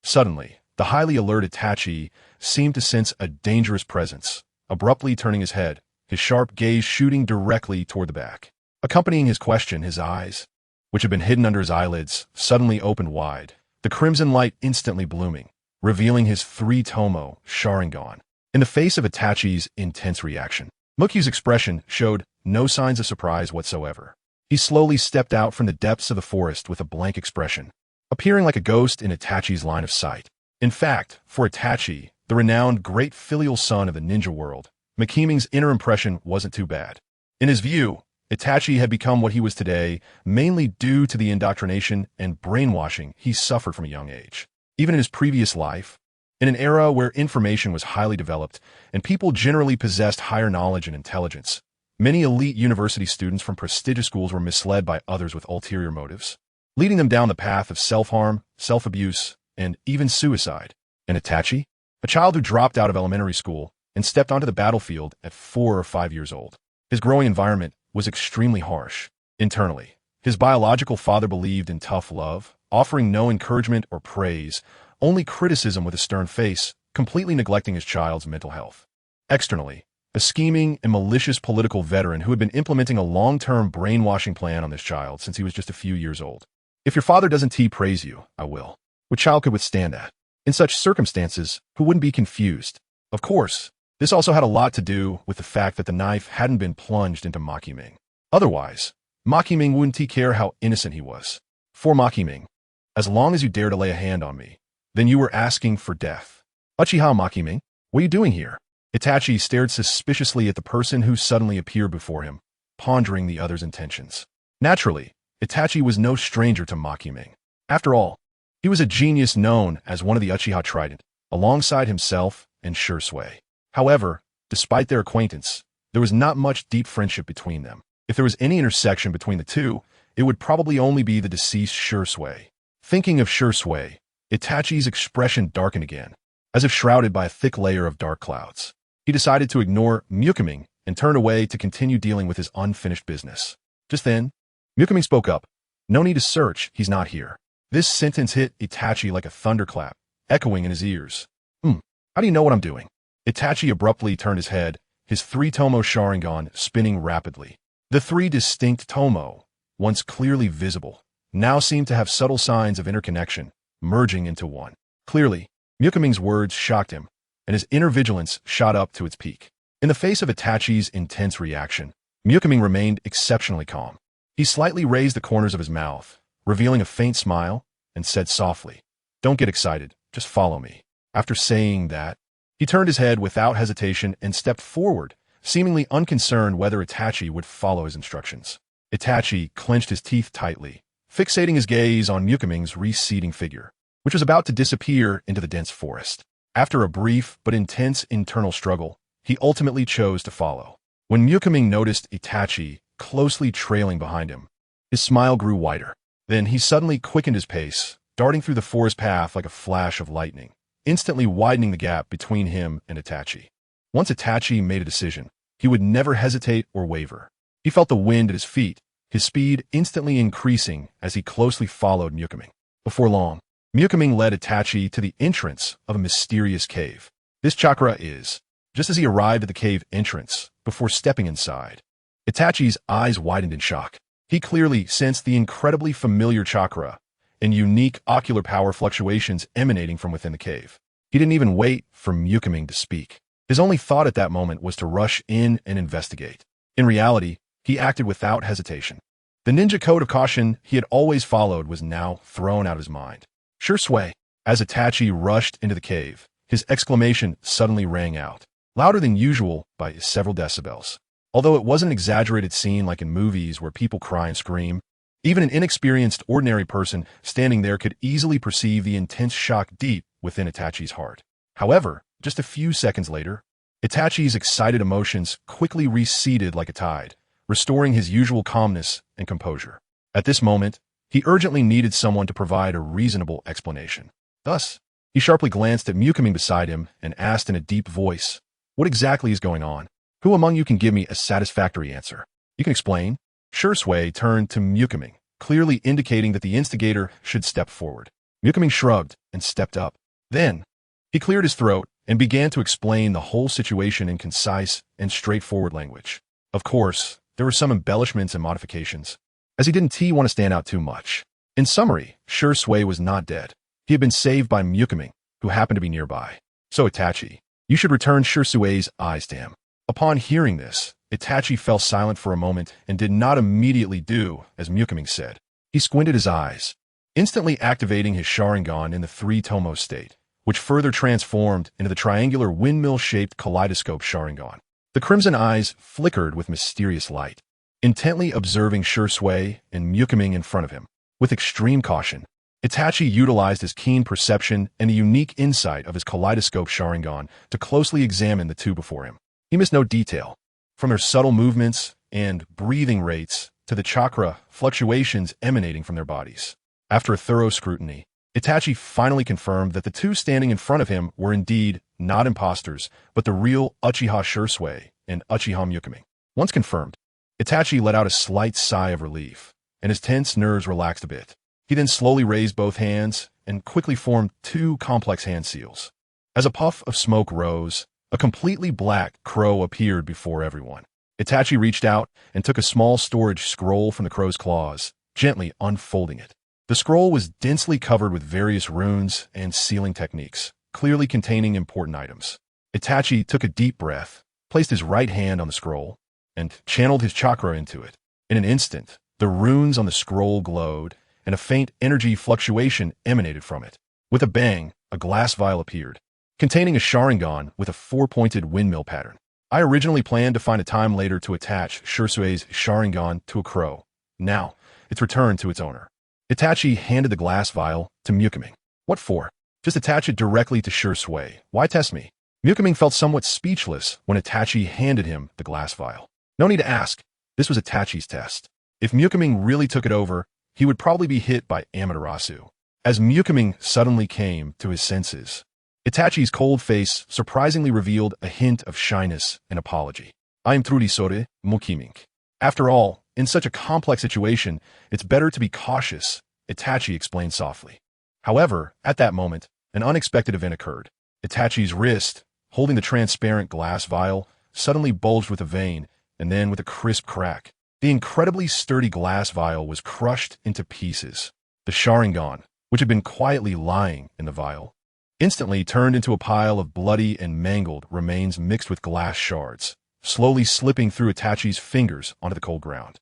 S1: Suddenly, the highly alert Itachi seemed to sense a dangerous presence. Abruptly turning his head, his sharp gaze shooting directly toward the back. Accompanying his question, his eyes, which had been hidden under his eyelids, suddenly opened wide, the crimson light instantly blooming, revealing his three-tomo Sharingan. In the face of Itachi's intense reaction, Mukyu's expression showed no signs of surprise whatsoever. He slowly stepped out from the depths of the forest with a blank expression, appearing like a ghost in Itachi's line of sight. In fact, for Itachi, the renowned great filial son of the ninja world, Ming's inner impression wasn't too bad. In his view, Itachi had become what he was today mainly due to the indoctrination and brainwashing he suffered from a young age. Even in his previous life, in an era where information was highly developed and people generally possessed higher knowledge and intelligence, many elite university students from prestigious schools were misled by others with ulterior motives, leading them down the path of self-harm, self-abuse, and even suicide. And Itachi, a child who dropped out of elementary school and stepped onto the battlefield at 4 or 5 years old. His growing environment was extremely harsh. Internally, his biological father believed in tough love, offering no encouragement or praise, only criticism with a stern face, completely neglecting his child's mental health. Externally, a scheming and malicious political veteran who had been implementing a long-term brainwashing plan on this child since he was just a few years old. If your father doesn't praise you, I will. What child could withstand that? In such circumstances, who wouldn't be confused? Of course, this also had a lot to do with the fact that the knife hadn't been plunged into Ming. Otherwise, Ming wouldn't care how innocent he was. For Ming, as long as you dare to lay a hand on me, then you were asking for death. Uchiha Ming, what are you doing here? Itachi stared suspiciously at the person who suddenly appeared before him, pondering the other's intentions. Naturally, Itachi was no stranger to Ming. After all, he was a genius known as one of the Uchiha Trident, alongside himself and Shisui. However, despite their acquaintance, there was not much deep friendship between them. If there was any intersection between the two, it would probably only be the deceased Shisui. Thinking of Shisui, Itachi's expression darkened again, as if shrouded by a thick layer of dark clouds. He decided to ignore Ming and turned away to continue dealing with his unfinished business. Just then, Ming spoke up. No need to search, he's not here. This sentence hit Itachi like a thunderclap, echoing in his ears. How do you know what I'm doing? Itachi abruptly turned his head, his three-tomo Sharingan spinning rapidly. The three distinct tomo, once clearly visible, now seemed to have subtle signs of interconnection, merging into one. Clearly, Ming's words shocked him, and his inner vigilance shot up to its peak. In the face of Itachi's intense reaction, Ming remained exceptionally calm. He slightly raised the corners of his mouth, revealing a faint smile, and said softly, "Don't get excited, just follow me." After saying that, he turned his head without hesitation and stepped forward, seemingly unconcerned whether Itachi would follow his instructions. Itachi clenched his teeth tightly, fixating his gaze on Ming's receding figure, which was about to disappear into the dense forest. After a brief but intense internal struggle, he ultimately chose to follow. When Ming noticed Itachi closely trailing behind him, his smile grew wider. Then he suddenly quickened his pace, darting through the forest path like a flash of lightning, instantly widening the gap between him and Itachi. Once Itachi made a decision, he would never hesitate or waver. He felt the wind at his feet, his speed instantly increasing as he closely followed Ming. Before long, Ming led Itachi to the entrance of a mysterious cave. This chakra is, just as he arrived at the cave entrance, before stepping inside, Itachi's eyes widened in shock. He clearly sensed the incredibly familiar chakra and unique ocular power fluctuations emanating from within the cave. He didn't even wait for Ming to speak. His only thought at that moment was to rush in and investigate. In reality, he acted without hesitation. The ninja code of caution he had always followed was now thrown out of his mind. Shisui. As Itachi rushed into the cave, his exclamation suddenly rang out, louder than usual by several decibels. Although it wasn't an exaggerated scene like in movies where people cry and scream, even an inexperienced ordinary person standing there could easily perceive the intense shock deep within Itachi's heart. However, just a few seconds later, Itachi's excited emotions quickly receded like a tide, restoring his usual calmness and composure. At this moment, he urgently needed someone to provide a reasonable explanation. Thus, he sharply glanced at Ming beside him and asked in a deep voice, "What exactly is going on? Who among you can give me a satisfactory answer? You can explain." Shisui turned to Ming, clearly indicating that the instigator should step forward. Ming shrugged and stepped up. Then, he cleared his throat and began to explain the whole situation in concise and straightforward language. Of course, there were some embellishments and modifications, as he didn't want to stand out too much. In summary, Shisui was not dead. He had been saved by Ming, who happened to be nearby. So Itachi, you should return Shisui's eyes to him. Upon hearing this, Itachi fell silent for a moment and did not immediately do as Ming said. He squinted his eyes, instantly activating his Sharingan in the three-tomo state, which further transformed into the triangular windmill-shaped kaleidoscope Sharingan. The crimson eyes flickered with mysterious light, intently observing Shisui and Ming in front of him. With extreme caution, Itachi utilized his keen perception and the unique insight of his kaleidoscope Sharingan to closely examine the two before him. He missed no detail, from their subtle movements and breathing rates to the chakra fluctuations emanating from their bodies. After a thorough scrutiny, Itachi finally confirmed that the two standing in front of him were indeed not imposters, but the real Uchiha Shisui and Uchiha Ming. Once confirmed, Itachi let out a slight sigh of relief, and his tense nerves relaxed a bit. He then slowly raised both hands and quickly formed two complex hand seals. As a puff of smoke rose, a completely black crow appeared before everyone. Itachi reached out and took a small storage scroll from the crow's claws, gently unfolding it. The scroll was densely covered with various runes and sealing techniques, clearly containing important items. Itachi took a deep breath, placed his right hand on the scroll, and channeled his chakra into it. In an instant, the runes on the scroll glowed, and a faint energy fluctuation emanated from it. With a bang, a glass vial appeared, containing a Sharingan with a four-pointed windmill pattern. I originally planned to find a time later to attach Shisui's Sharingan to a crow. Now, it's returned to its owner. Itachi handed the glass vial to Ming. What for? Just attach it directly to Shisui. Why test me? Ming felt somewhat speechless when Itachi handed him the glass vial. No need to ask. This was Itachi's test. If Ming really took it over, he would probably be hit by Amaterasu. As Ming suddenly came to his senses, Itachi's cold face surprisingly revealed a hint of shyness and apology. I am Trudisore Mukiming. After all, in such a complex situation, it's better to be cautious, Itachi explained softly. However, at that moment, an unexpected event occurred. Itachi's wrist, holding the transparent glass vial, suddenly bulged with a vein, and then with a crisp crack, the incredibly sturdy glass vial was crushed into pieces. The Sharingan, which had been quietly lying in the vial, instantly turned into a pile of bloody and mangled remains mixed with glass shards, slowly slipping through Itachi's fingers onto the cold ground.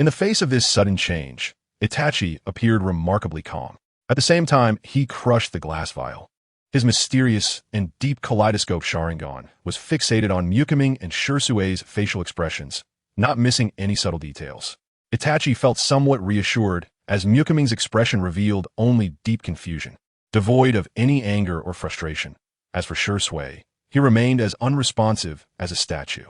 S1: In the face of this sudden change, Itachi appeared remarkably calm. At the same time, he crushed the glass vial. His mysterious and deep kaleidoscope Sharingan was fixated on Ming and Shisui's facial expressions, not missing any subtle details. Itachi felt somewhat reassured as Ming's expression revealed only deep confusion, devoid of any anger or frustration. As for Shisui, he remained as unresponsive as a statue.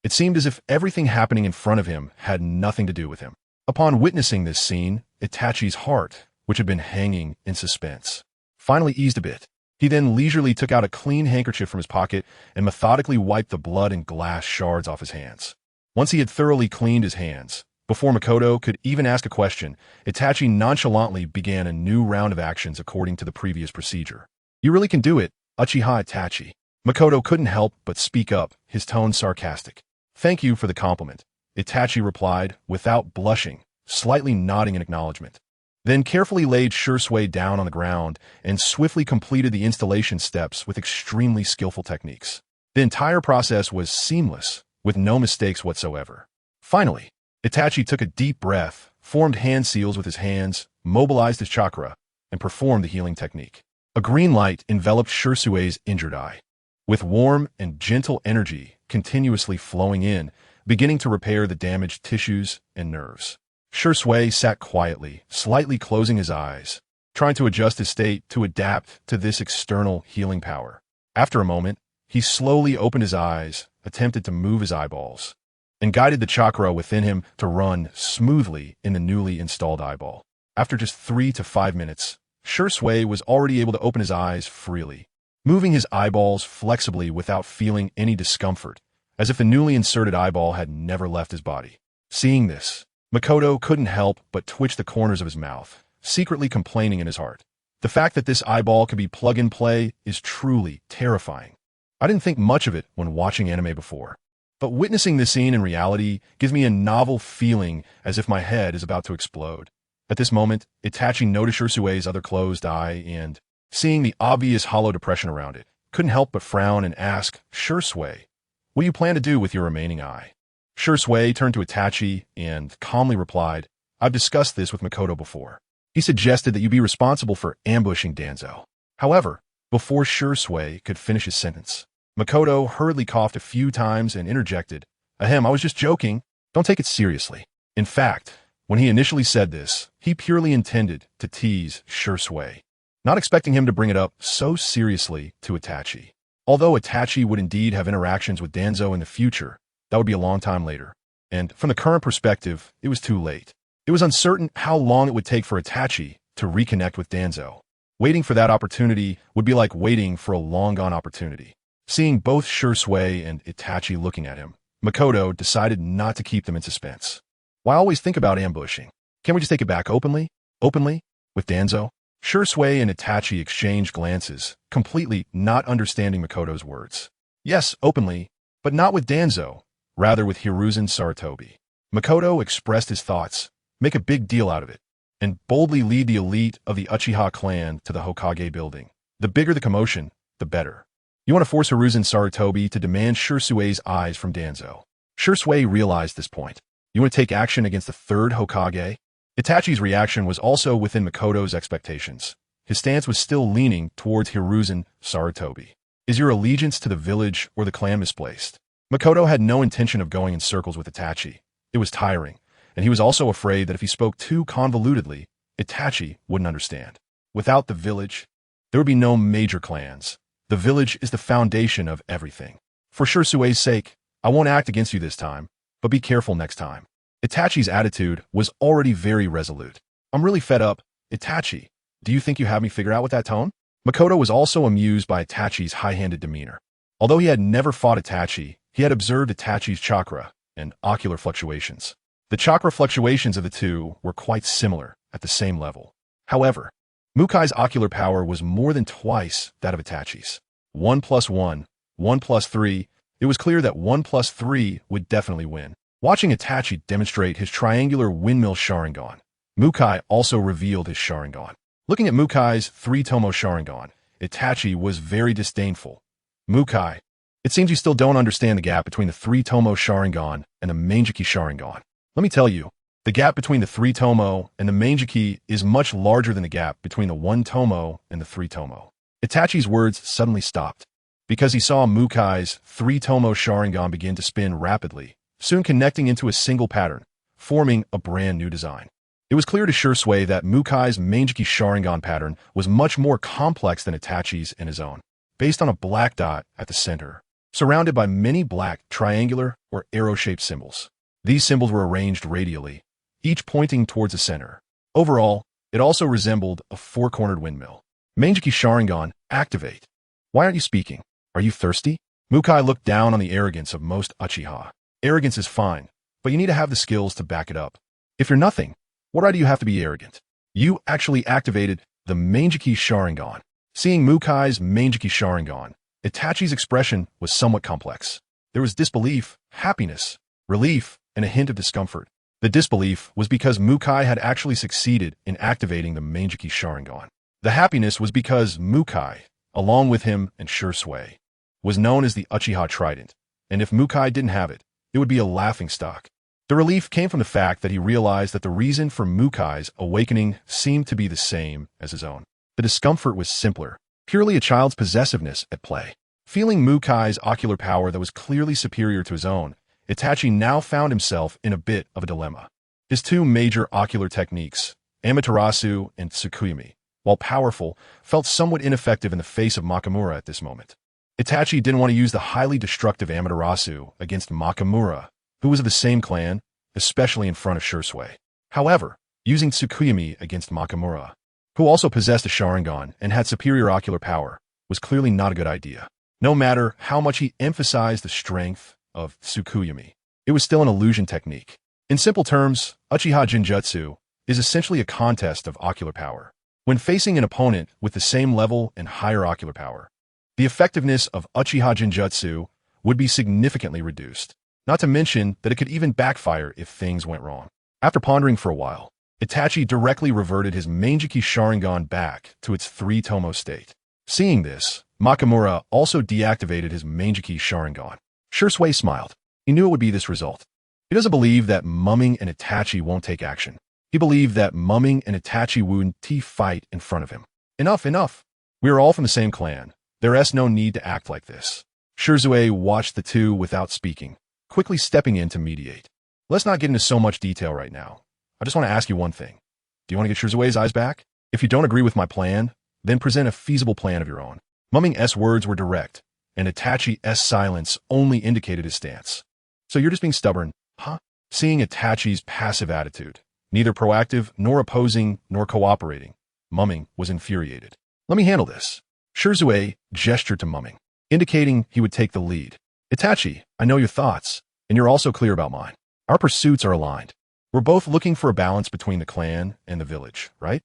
S1: It seemed as if everything happening in front of him had nothing to do with him. Upon witnessing this scene, Itachi's heart, which had been hanging in suspense, finally eased a bit. He then leisurely took out a clean handkerchief from his pocket and methodically wiped the blood and glass shards off his hands. Once he had thoroughly cleaned his hands, before Makoto could even ask a question, Itachi nonchalantly began a new round of actions according to the previous procedure. You really can do it, Uchiha Itachi. Makoto couldn't help but speak up, his tone sarcastic. Thank you for the compliment, Itachi replied, without blushing, slightly nodding in acknowledgement. Then carefully laid Shisui down on the ground and swiftly completed the installation steps with extremely skillful techniques. The entire process was seamless, with no mistakes whatsoever. Finally, Itachi took a deep breath, formed hand seals with his hands, mobilized his chakra, and performed the healing technique. A green light enveloped Shisui's injured eye, with warm and gentle energy continuously flowing in, beginning to repair the damaged tissues and nerves. Shisui sat quietly, slightly closing his eyes, trying to adjust his state to adapt to this external healing power. After a moment, he slowly opened his eyes, attempted to move his eyeballs, and guided the chakra within him to run smoothly in the newly installed eyeball. After just 3 to 5 minutes, Shisui was already able to open his eyes freely, moving his eyeballs flexibly without feeling any discomfort, as if the newly inserted eyeball had never left his body. Seeing this, Makoto couldn't help but twitch the corners of his mouth, secretly complaining in his heart. The fact that this eyeball could be plug-and-play is truly terrifying. I didn't think much of it when watching anime before, but witnessing this scene in reality gives me a novel feeling as if my head is about to explode. At this moment, Itachi noticed Shisui's other closed eye and, seeing the obvious hollow depression around it, couldn't help but frown and ask, "Shisui, what do you plan to do with your remaining eye?" Shisui turned to Itachi and calmly replied, "I've discussed this with Makoto before. He suggested that you be responsible for ambushing Danzo." However, before Shisui could finish his sentence, Makoto hurriedly coughed a few times and interjected, "Ahem, I was just joking. Don't take it seriously." In fact, when he initially said this, he purely intended to tease Shisui, not expecting him to bring it up so seriously to Itachi. Although Itachi would indeed have interactions with Danzo in the future, that would be a long time later. And from the current perspective, it was too late. It was uncertain how long it would take for Itachi to reconnect with Danzo. Waiting for that opportunity would be like waiting for a long-gone opportunity. Seeing both Shisui and Itachi looking at him, Makoto decided not to keep them in suspense. Why always think about ambushing? Can't we just take it back openly? Openly? With Danzo? Shisui and Itachi exchanged glances, completely not understanding Makoto's words. Yes, openly, but not with Danzo, rather with Hiruzen Sarutobi. Makoto expressed his thoughts, make a big deal out of it, and boldly lead the elite of the Uchiha clan to the Hokage building. The bigger the commotion, the better. You want to force Hiruzen Sarutobi to demand Shisui's eyes from Danzo. Shisui realized this point. You want to take action against the third Hokage? Itachi's reaction was also within Makoto's expectations. His stance was still leaning towards Hiruzen Sarutobi. Is your allegiance to the village or the clan misplaced? Makoto had no intention of going in circles with Itachi. It was tiring, and he was also afraid that if he spoke too convolutedly, Itachi wouldn't understand. Without the village, there would be no major clans. The village is the foundation of everything. For Shisui's sake, I won't act against you this time, but be careful next time. Itachi's attitude was already very resolute. I'm really fed up. Itachi, do you think you have me figured out with that tone? Makoto was also amused by Itachi's high-handed demeanor. Although he had never fought Itachi, he had observed Itachi's chakra and ocular fluctuations. The chakra fluctuations of the two were quite similar at the same level. However, Mukai's ocular power was more than twice that of Itachi's. 1 + 1, 1 + 3, it was clear that 1 + 3 would definitely win. Watching Itachi demonstrate his triangular windmill Sharingan, Mukai also revealed his Sharingan. Looking at Mukai's 3-tomo Sharingan, Itachi was very disdainful. Mukai, it seems you still don't understand the gap between the 3-tomo Sharingan and the Mangekyō Sharingan. Let me tell you, the gap between the 3-tomo and the Mangekyō is much larger than the gap between the 1-tomo and the 3-tomo. Itachi's words suddenly stopped, because he saw Mukai's 3-tomo Sharingan begin to spin rapidly, soon connecting into a single pattern, forming a brand new design. It was clear to Shisui that Mukai's Mangekyō Sharingan pattern was much more complex than Itachi's and his own, based on a black dot at the center, surrounded by many black, triangular, or arrow-shaped symbols. These symbols were arranged radially, each pointing towards the center. Overall, it also resembled a four-cornered windmill. Mangekyō Sharingan, activate. Why aren't you speaking? Are you thirsty? Mukai looked down on the arrogance of most Uchiha. Arrogance is fine, but you need to have the skills to back it up. If you're nothing, what right do you have to be arrogant? You actually activated the Mangekyō Sharingan. Seeing Mukai's Mangekyō Sharingan, Itachi's expression was somewhat complex. There was disbelief, happiness, relief, and a hint of discomfort. The disbelief was because Mukai had actually succeeded in activating the Mangekyō Sharingan. The happiness was because Mukai, along with him and Shisui, was known as the Uchiha Trident, and if Mukai didn't have it, it would be a laughingstock. The relief came from the fact that he realized that the reason for Mukai's awakening seemed to be the same as his own. The discomfort was simpler, purely a child's possessiveness at play. Feeling Mukai's ocular power that was clearly superior to his own, Itachi now found himself in a bit of a dilemma. His two major ocular techniques, Amaterasu and Tsukuyomi, while powerful, felt somewhat ineffective in the face of Makamura at this moment. Itachi didn't want to use the highly destructive Amaterasu against Makamura, who was of the same clan, especially in front of Shisui. However, using Tsukuyomi against Makamura, who also possessed a Sharingan and had superior ocular power, was clearly not a good idea. No matter how much he emphasized the strength of Tsukuyomi, it was still an illusion technique. In simple terms, Uchiha Genjutsu is essentially a contest of ocular power. When facing an opponent with the same level and higher ocular power, the effectiveness of Uchiha Genjutsu would be significantly reduced, not to mention that it could even backfire if things went wrong. After pondering for a while, Itachi directly reverted his Mangekyō Sharingan back to its 3-tomo state. Seeing this, Makamura also deactivated his Mangekyō Sharingan. Shisui smiled. He knew it would be this result. He doesn't believe that Ming and Itachi won't take action. He believed that Ming and Itachi wouldn't fight in front of him. Enough. We are all from the same clan. There's no need to act like this. Shisui watched the two without speaking, quickly stepping in to mediate. Let's not get into so much detail right now. I just want to ask you one thing. Do you want to get Shisui's eyes back? If you don't agree with my plan, then present a feasible plan of your own. Ming's words were direct, and Itachi's silence only indicated his stance. So you're just being stubborn, huh? Seeing Itachi's passive attitude, neither proactive nor opposing nor cooperating, Ming was infuriated. Let me handle this. Shisui gestured to Ming, indicating he would take the lead. Itachi, I know your thoughts, and you're also clear about mine. Our pursuits are aligned. We're both looking for a balance between the clan and the village, right?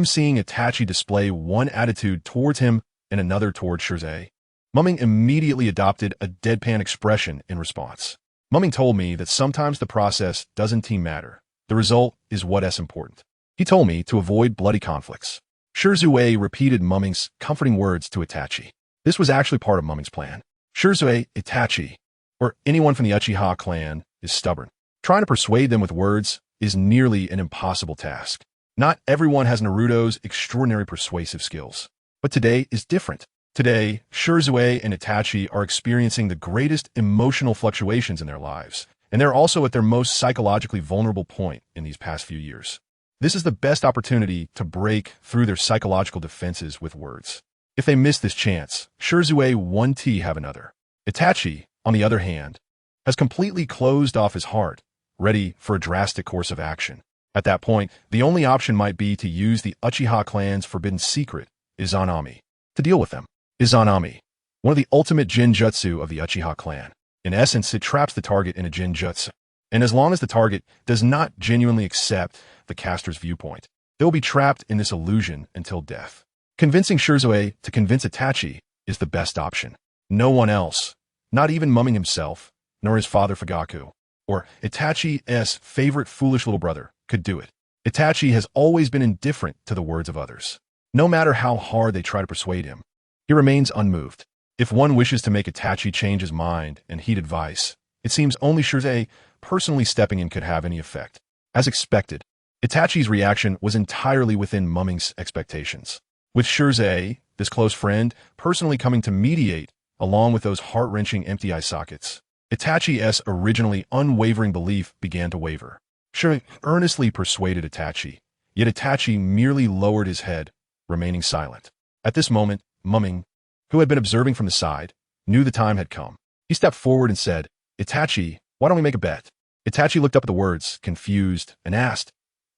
S1: Seeing Itachi display one attitude towards him and another towards Shisui, Ming immediately adopted a deadpan expression in response. Ming told me that sometimes the process doesn't matter. The result is what's important. He told me to avoid bloody conflicts. Shisui repeated Ming's comforting words to Itachi. This was actually part of Ming's plan. Shisui, Itachi, or anyone from the Uchiha clan, is stubborn. Trying to persuade them with words is nearly an impossible task. Not everyone has Naruto's extraordinary persuasive skills. But today is different. Today, Shisui and Itachi are experiencing the greatest emotional fluctuations in their lives, and they're also at their most psychologically vulnerable point in these past few years. This is the best opportunity to break through their psychological defenses with words. If they miss this chance, Shisui won't have another. Itachi, on the other hand, has completely closed off his heart, ready for a drastic course of action. At that point, the only option might be to use the Uchiha clan's forbidden secret, Izanami, to deal with them. Izanami, one of the ultimate genjutsu of the Uchiha clan. In essence, it traps the target in a genjutsu. And as long as the target does not genuinely accept the caster's viewpoint, they'll be trapped in this illusion until death. Convincing Shisui to convince Itachi is the best option. No one else, not even Ming himself, nor his father Fugaku, or Itachi's favorite foolish little brother, could do it. Itachi has always been indifferent to the words of others. No matter how hard they try to persuade him, he remains unmoved. If one wishes to make Itachi change his mind and heed advice, it seems only Shisui personally stepping in could have any effect. As expected, Itachi's reaction was entirely within Ming's expectations. With Shisui, this close friend, personally coming to mediate along with those heart-wrenching empty eye sockets, Itachi's originally unwavering belief began to waver. Shisui earnestly persuaded Itachi, yet Itachi merely lowered his head, remaining silent. At this moment, Ming, who had been observing from the side, knew the time had come. He stepped forward and said, Itachi, why don't we make a bet? Itachi looked up at the words, confused, and asked,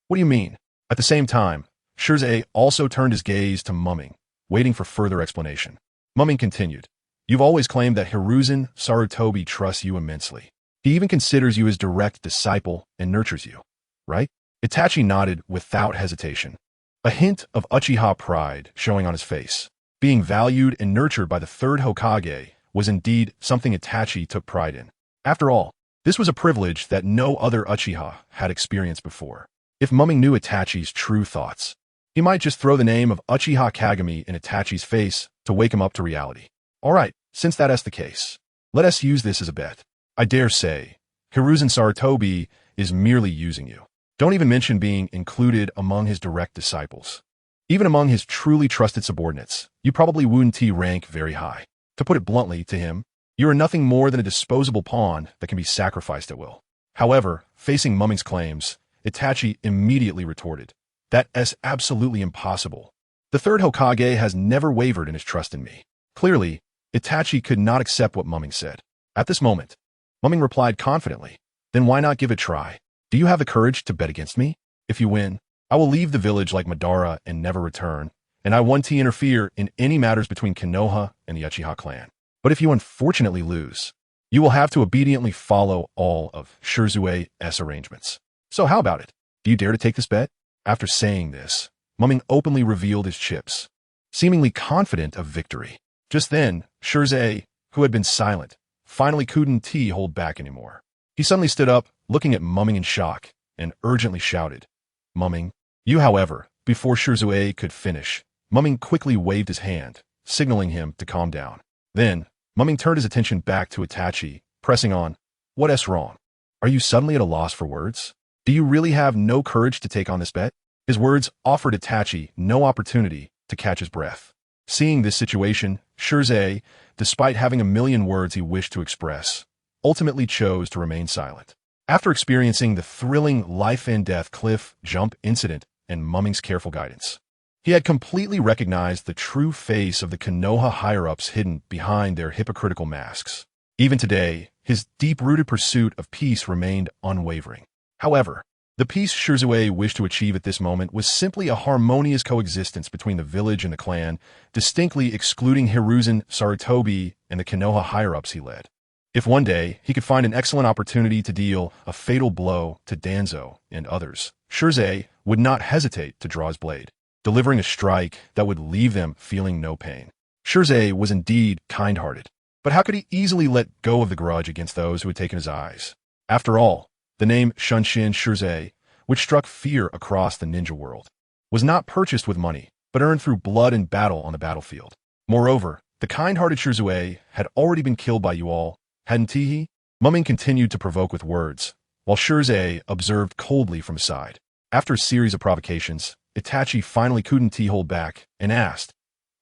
S1: What do you mean? At the same time, Shisui also turned his gaze to Ming, waiting for further explanation. Ming continued, You've always claimed that Hiruzen Sarutobi trusts you immensely. He even considers you his direct disciple and nurtures you, right? Itachi nodded without hesitation, a hint of Uchiha pride showing on his face. Being valued and nurtured by the third Hokage was indeed something Itachi took pride in. After all, this was a privilege that no other Uchiha had experienced before. If Ming knew Itachi's true thoughts, he might just throw the name of Uchiha Kagami in Itachi's face to wake him up to reality. All right, since that's the case, let us use this as a bet. I dare say, Hiruzen Sarutobi is merely using you. Don't even mention being included among his direct disciples. Even among his truly trusted subordinates, you probably wouldn't rank very high. To put it bluntly to him, you are nothing more than a disposable pawn that can be sacrificed at will. However, facing Ming's claims, Itachi immediately retorted, That is absolutely impossible. The third Hokage has never wavered in his trust in me. Clearly, Itachi could not accept what Ming said. At this moment, Ming replied confidently, Then why not give it a try? Do you have the courage to bet against me? If you win, I will leave the village like Madara and never return, and I won't interfere in any matters between Konoha and the Uchiha clan. But if you unfortunately lose, you will have to obediently follow all of Shisui's arrangements. So how about it? Do you dare to take this bet? After saying this, Ming openly revealed his chips, seemingly confident of victory. Just then, Shisui, who had been silent, finally couldn't hold back anymore. He suddenly stood up, looking at Ming in shock, and urgently shouted, "Ming, you." However, before Shisui could finish, Ming quickly waved his hand, signaling him to calm down. Then, Ming turned his attention back to Itachi, pressing on, "What's wrong? Are you suddenly at a loss for words? Do you really have no courage to take on this bet?" His words offered Itachi no opportunity to catch his breath. Seeing this situation, Shisui, despite having a million words he wished to express, ultimately chose to remain silent. After experiencing the thrilling life-and-death cliff jump incident and Ming's careful guidance, he had completely recognized the true face of the Konoha higher-ups hidden behind their hypocritical masks. Even today, his deep-rooted pursuit of peace remained unwavering. However, the peace Shisui wished to achieve at this moment was simply a harmonious coexistence between the village and the clan, distinctly excluding Hiruzen, Sarutobi, and the Konoha higher-ups he led. If one day he could find an excellent opportunity to deal a fatal blow to Danzo and others, Shisui would not hesitate to draw his blade, delivering a strike that would leave them feeling no pain. Shisui was indeed kind-hearted, but how could he easily let go of the grudge against those who had taken his eyes? After all, the name Shunshin Shisui, which struck fear across the ninja world, was not purchased with money, but earned through blood and battle on the battlefield. Moreover, the kind-hearted Shisui had already been killed by you all, hadn't he? Ming continued to provoke with words, while Shisui observed coldly from his side. After a series of provocations, Itachi finally couldn't hold back and asked,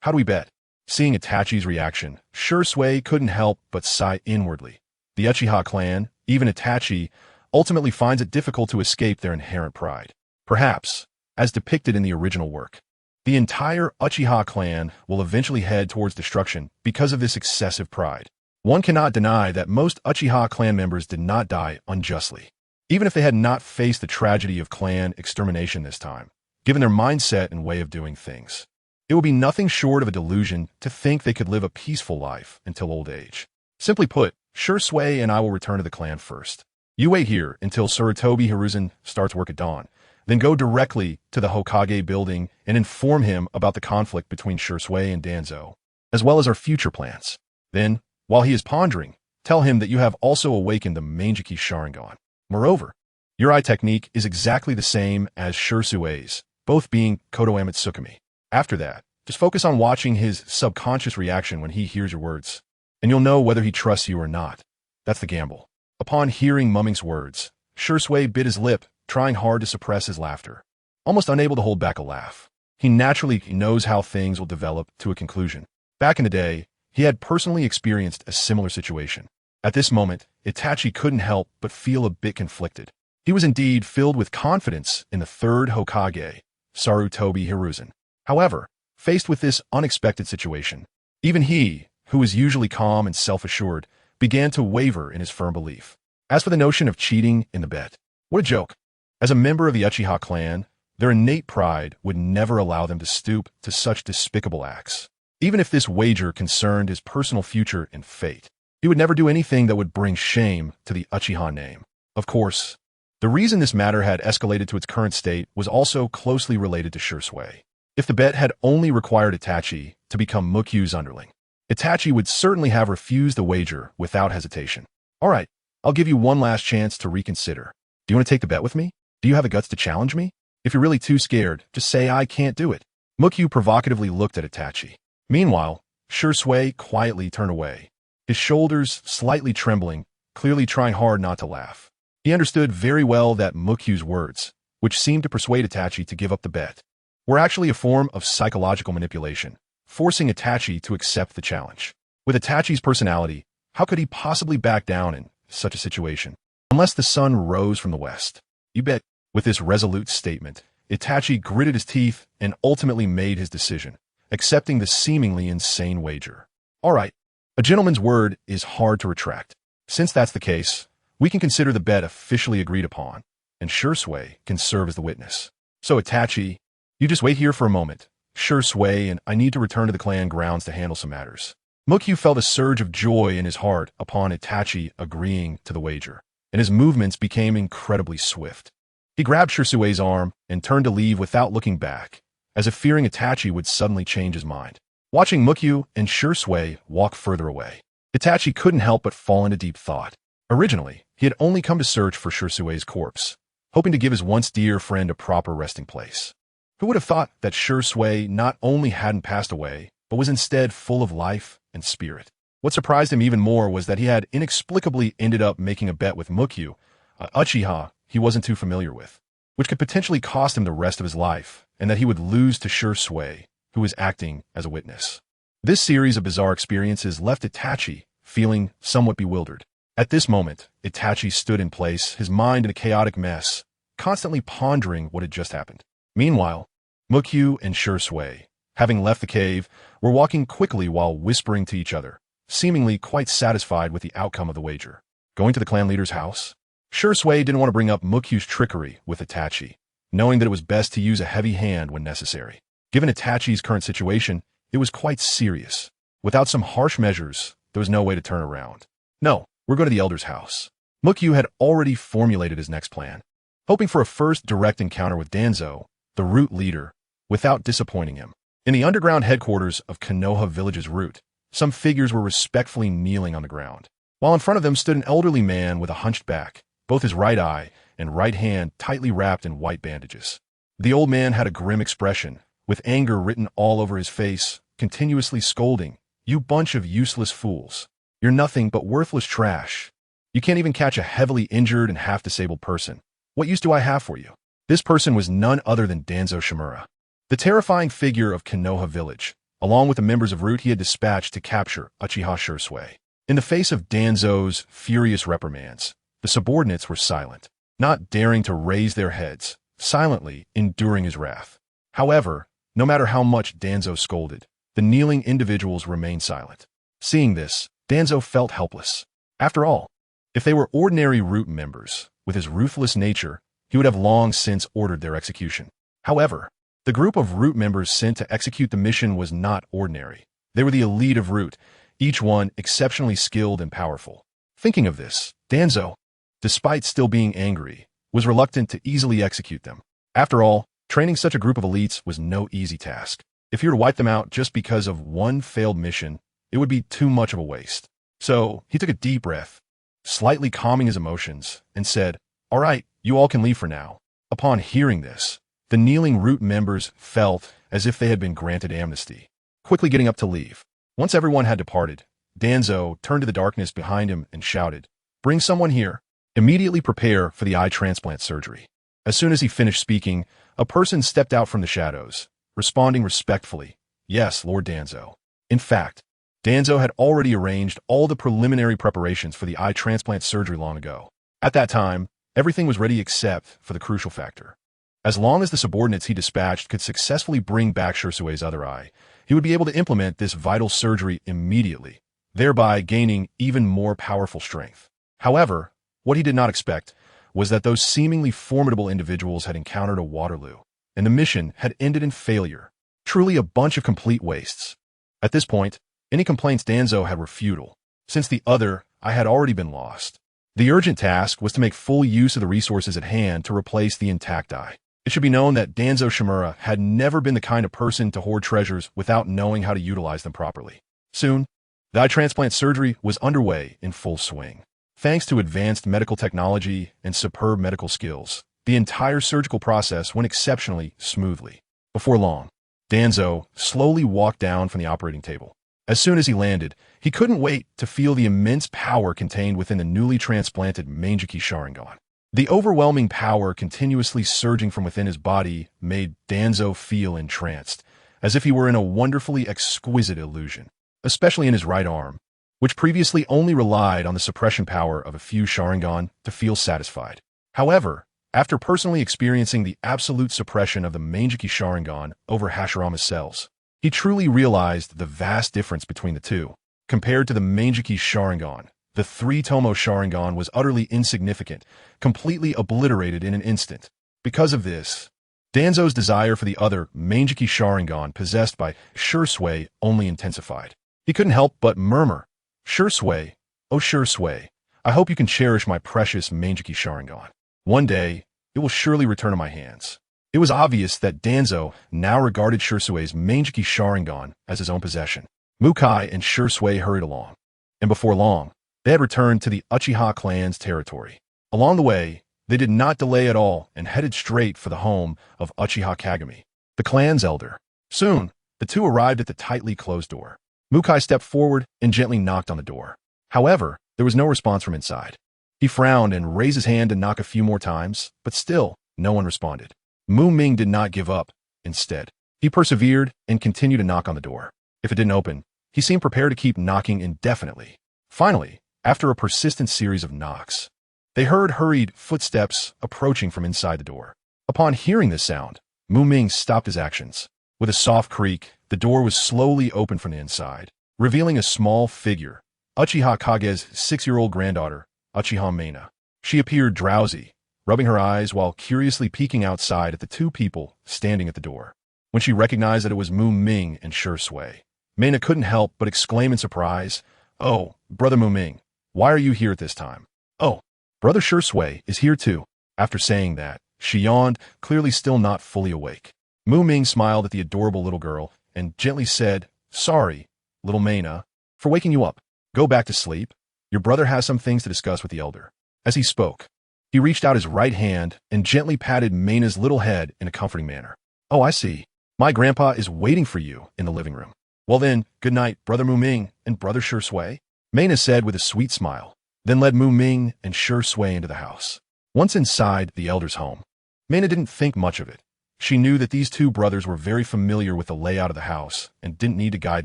S1: "How do we bet?" Seeing Itachi's reaction, Shisui couldn't help but sigh inwardly. The Uchiha clan, even Itachi, ultimately finds it difficult to escape their inherent pride. Perhaps, as depicted in the original work, the entire Uchiha clan will eventually head towards destruction because of this excessive pride. One cannot deny that most Uchiha clan members did not die unjustly, even if they had not faced the tragedy of clan extermination this time, given their mindset and way of doing things. It would be nothing short of a delusion to think they could live a peaceful life until old age. Simply put, Shisui and I will return to the clan first. You wait here until Sarutobi Hiruzen starts work at dawn, then go directly to the Hokage building and inform him about the conflict between Shisui and Danzo, as well as our future plans. Then, while he is pondering, tell him that you have also awakened the Mangekyō Sharingan. Moreover, your eye technique is exactly the same as Shisui's, both being Kodoame Tsukumi. After that, just focus on watching his subconscious reaction when he hears your words, and you'll know whether he trusts you or not. That's the gamble. Upon hearing Ming's words, Shisui bit his lip, trying hard to suppress his laughter, almost unable to hold back a laugh. He naturally knows how things will develop to a conclusion. Back in the day, he had personally experienced a similar situation. At this moment, Itachi couldn't help but feel a bit conflicted. He was indeed filled with confidence in the third Hokage, Sarutobi Hiruzen. However, faced with this unexpected situation, even he, who was usually calm and self-assured, began to waver in his firm belief. As for the notion of cheating in the bet, what a joke. As a member of the Uchiha clan, their innate pride would never allow them to stoop to such despicable acts. Even if this wager concerned his personal future and fate, he would never do anything that would bring shame to the Uchiha name. Of course, the reason this matter had escalated to its current state was also closely related to Shisui. If the bet had only required Itachi to become Mangekyō's underling, Itachi would certainly have refused the wager without hesitation. All right, I'll give you one last chance to reconsider. Do you want to take the bet with me? Do you have the guts to challenge me? If you're really too scared, just say I can't do it. Mangekyō provocatively looked at Itachi. Meanwhile, Shisui quietly turned away, his shoulders slightly trembling, clearly trying hard not to laugh. He understood very well that Mangekyō's words, which seemed to persuade Itachi to give up the bet, were actually a form of psychological manipulation, forcing Itachi to accept the challenge. With Itachi's personality, how could he possibly back down in such a situation? Unless the sun rose from the west. You bet. With this resolute statement, Itachi gritted his teeth and ultimately made his decision, accepting the seemingly insane wager. All right, a gentleman's word is hard to retract. Since that's the case, we can consider the bet officially agreed upon, and Shisui can serve as the witness. So Itachi, you just wait here for a moment. Shisui and I need to return to the clan grounds to handle some matters. Mangekyō felt a surge of joy in his heart upon Itachi agreeing to the wager, and his movements became incredibly swift. He grabbed Shisui's arm and turned to leave without looking back, as if fearing Itachi would suddenly change his mind. Watching Mangekyō and Shisui walk further away, Itachi couldn't help but fall into deep thought. Originally, he had only come to search for Shisui's corpse, hoping to give his once dear friend a proper resting place. Who would have thought that Shisui not only hadn't passed away, but was instead full of life and spirit? What surprised him even more was that he had inexplicably ended up making a bet with Mangekyō, an Uchiha he wasn't too familiar with, which could potentially cost him the rest of his life, and that he would lose to Shisui, who was acting as a witness. This series of bizarre experiences left Itachi feeling somewhat bewildered. At this moment, Itachi stood in place, his mind in a chaotic mess, constantly pondering what had just happened. Meanwhile, Mangekyō and Shisui, having left the cave, were walking quickly while whispering to each other, seemingly quite satisfied with the outcome of the wager. Going to the clan leader's house? Shisui didn't want to bring up Mangekyō's trickery with Itachi, knowing that it was best to use a heavy hand when necessary. Given Itachi's current situation, it was quite serious. Without some harsh measures, there was no way to turn around. No, we're going to the elder's house. Mangekyō had already formulated his next plan, hoping for a first direct encounter with Danzo, the root leader, without disappointing him. In the underground headquarters of Konoha village's root, some figures were respectfully kneeling on the ground, while in front of them stood an elderly man with a hunched back, both his right eye and right hand tightly wrapped in white bandages. The old man had a grim expression, with anger written all over his face, continuously scolding, "You bunch of useless fools. You're nothing but worthless trash. You can't even catch a heavily injured and half-disabled person. What use do I have for you?" This person was none other than Danzo Shimura, the terrifying figure of Konoha village, along with the members of Root he had dispatched to capture Uchiha Shisui. In the face of Danzo's furious reprimands, the subordinates were silent, not daring to raise their heads, silently enduring his wrath. However, no matter how much Danzo scolded, the kneeling individuals remained silent. Seeing this, Danzo felt helpless. After all, if they were ordinary Root members, with his ruthless nature, he would have long since ordered their execution. However, the group of Root members sent to execute the mission was not ordinary. They were the elite of Root, each one exceptionally skilled and powerful. Thinking of this, Danzo, despite still being angry, was reluctant to easily execute them. After all, training such a group of elites was no easy task. If he were to wipe them out just because of one failed mission, it would be too much of a waste. So, he took a deep breath, slightly calming his emotions, and said, "All right, you all can leave for now." Upon hearing this, the kneeling Root members felt as if they had been granted amnesty, quickly getting up to leave. Once everyone had departed, Danzo turned to the darkness behind him and shouted, "Bring someone here. Immediately prepare for the eye transplant surgery." As soon as he finished speaking, a person stepped out from the shadows, responding respectfully, "Yes, Lord Danzo." In fact, Danzo had already arranged all the preliminary preparations for the eye transplant surgery long ago. At that time, everything was ready except for the crucial factor. As long as the subordinates he dispatched could successfully bring back Shisui's other eye, he would be able to implement this vital surgery immediately, thereby gaining even more powerful strength. However, what he did not expect was that those seemingly formidable individuals had encountered a Waterloo, and the mission had ended in failure. Truly a bunch of complete wastes. At this point, any complaints Danzo had were futile, since the other eye had already been lost. The urgent task was to make full use of the resources at hand to replace the intact eye. It should be known that Danzo Shimura had never been the kind of person to hoard treasures without knowing how to utilize them properly. Soon, the eye transplant surgery was underway in full swing. Thanks to advanced medical technology and superb medical skills, the entire surgical process went exceptionally smoothly. Before long, Danzo slowly walked down from the operating table. As soon as he landed, he couldn't wait to feel the immense power contained within the newly transplanted Mangekyō Sharingan. The overwhelming power continuously surging from within his body made Danzo feel entranced, as if he were in a wonderfully exquisite illusion, especially in his right arm, which previously only relied on the suppression power of a few Sharingan to feel satisfied. However, after personally experiencing the absolute suppression of the Mangekyō Sharingan over Hashirama's cells, he truly realized the vast difference between the two. Compared to the Mangekyō Sharingan, the three-tomo Sharingan was utterly insignificant, completely obliterated in an instant. Because of this, Danzo's desire for the other Mangekyō Sharingan possessed by Shisui only intensified. He couldn't help but murmur, "Shisui, oh Shisui, I hope you can cherish my precious Mangekyō Sharingan. One day, it will surely return to my hands." It was obvious that Danzo now regarded Shisui's Mangekyō Sharingan as his own possession. Mukai and Shisui hurried along, and before long, they had returned to the Uchiha clan's territory. Along the way, they did not delay at all and headed straight for the home of Uchiha Kagami, the clan's elder. Soon, the two arrived at the tightly closed door. Mukai stepped forward and gently knocked on the door. However, there was no response from inside. He frowned and raised his hand to knock a few more times, but still, no one responded. Ming did not give up. Instead, he persevered and continued to knock on the door. If it didn't open, he seemed prepared to keep knocking indefinitely. Finally, after a persistent series of knocks, they heard hurried footsteps approaching from inside the door. Upon hearing this sound, Ming stopped his actions. With a soft creak, the door was slowly opened from the inside, revealing a small figure, Uchiha Kage's 6-year-old granddaughter, Uchiha Mina. She appeared drowsy, rubbing her eyes while curiously peeking outside at the two people standing at the door. When she recognized that it was Ming and Shisui, Mina couldn't help but exclaim in surprise, "Oh, Brother Ming, why are you here at this time?" "Oh, Brother Shisui is here too." After saying that, she yawned, clearly still not fully awake. Ming smiled at the adorable little girl and gently said, "Sorry, little Mina, for waking you up. Go back to sleep. Your brother has some things to discuss with the elder." As he spoke, he reached out his right hand and gently patted Mina's little head in a comforting manner. "Oh, I see. My grandpa is waiting for you in the living room." "Well then, good night, Brother Ming and Brother Shisui," Mina said with a sweet smile, then led Ming and Shisui into the house. Once inside the elder's home, Mina didn't think much of it. She knew that these two brothers were very familiar with the layout of the house and didn't need to guide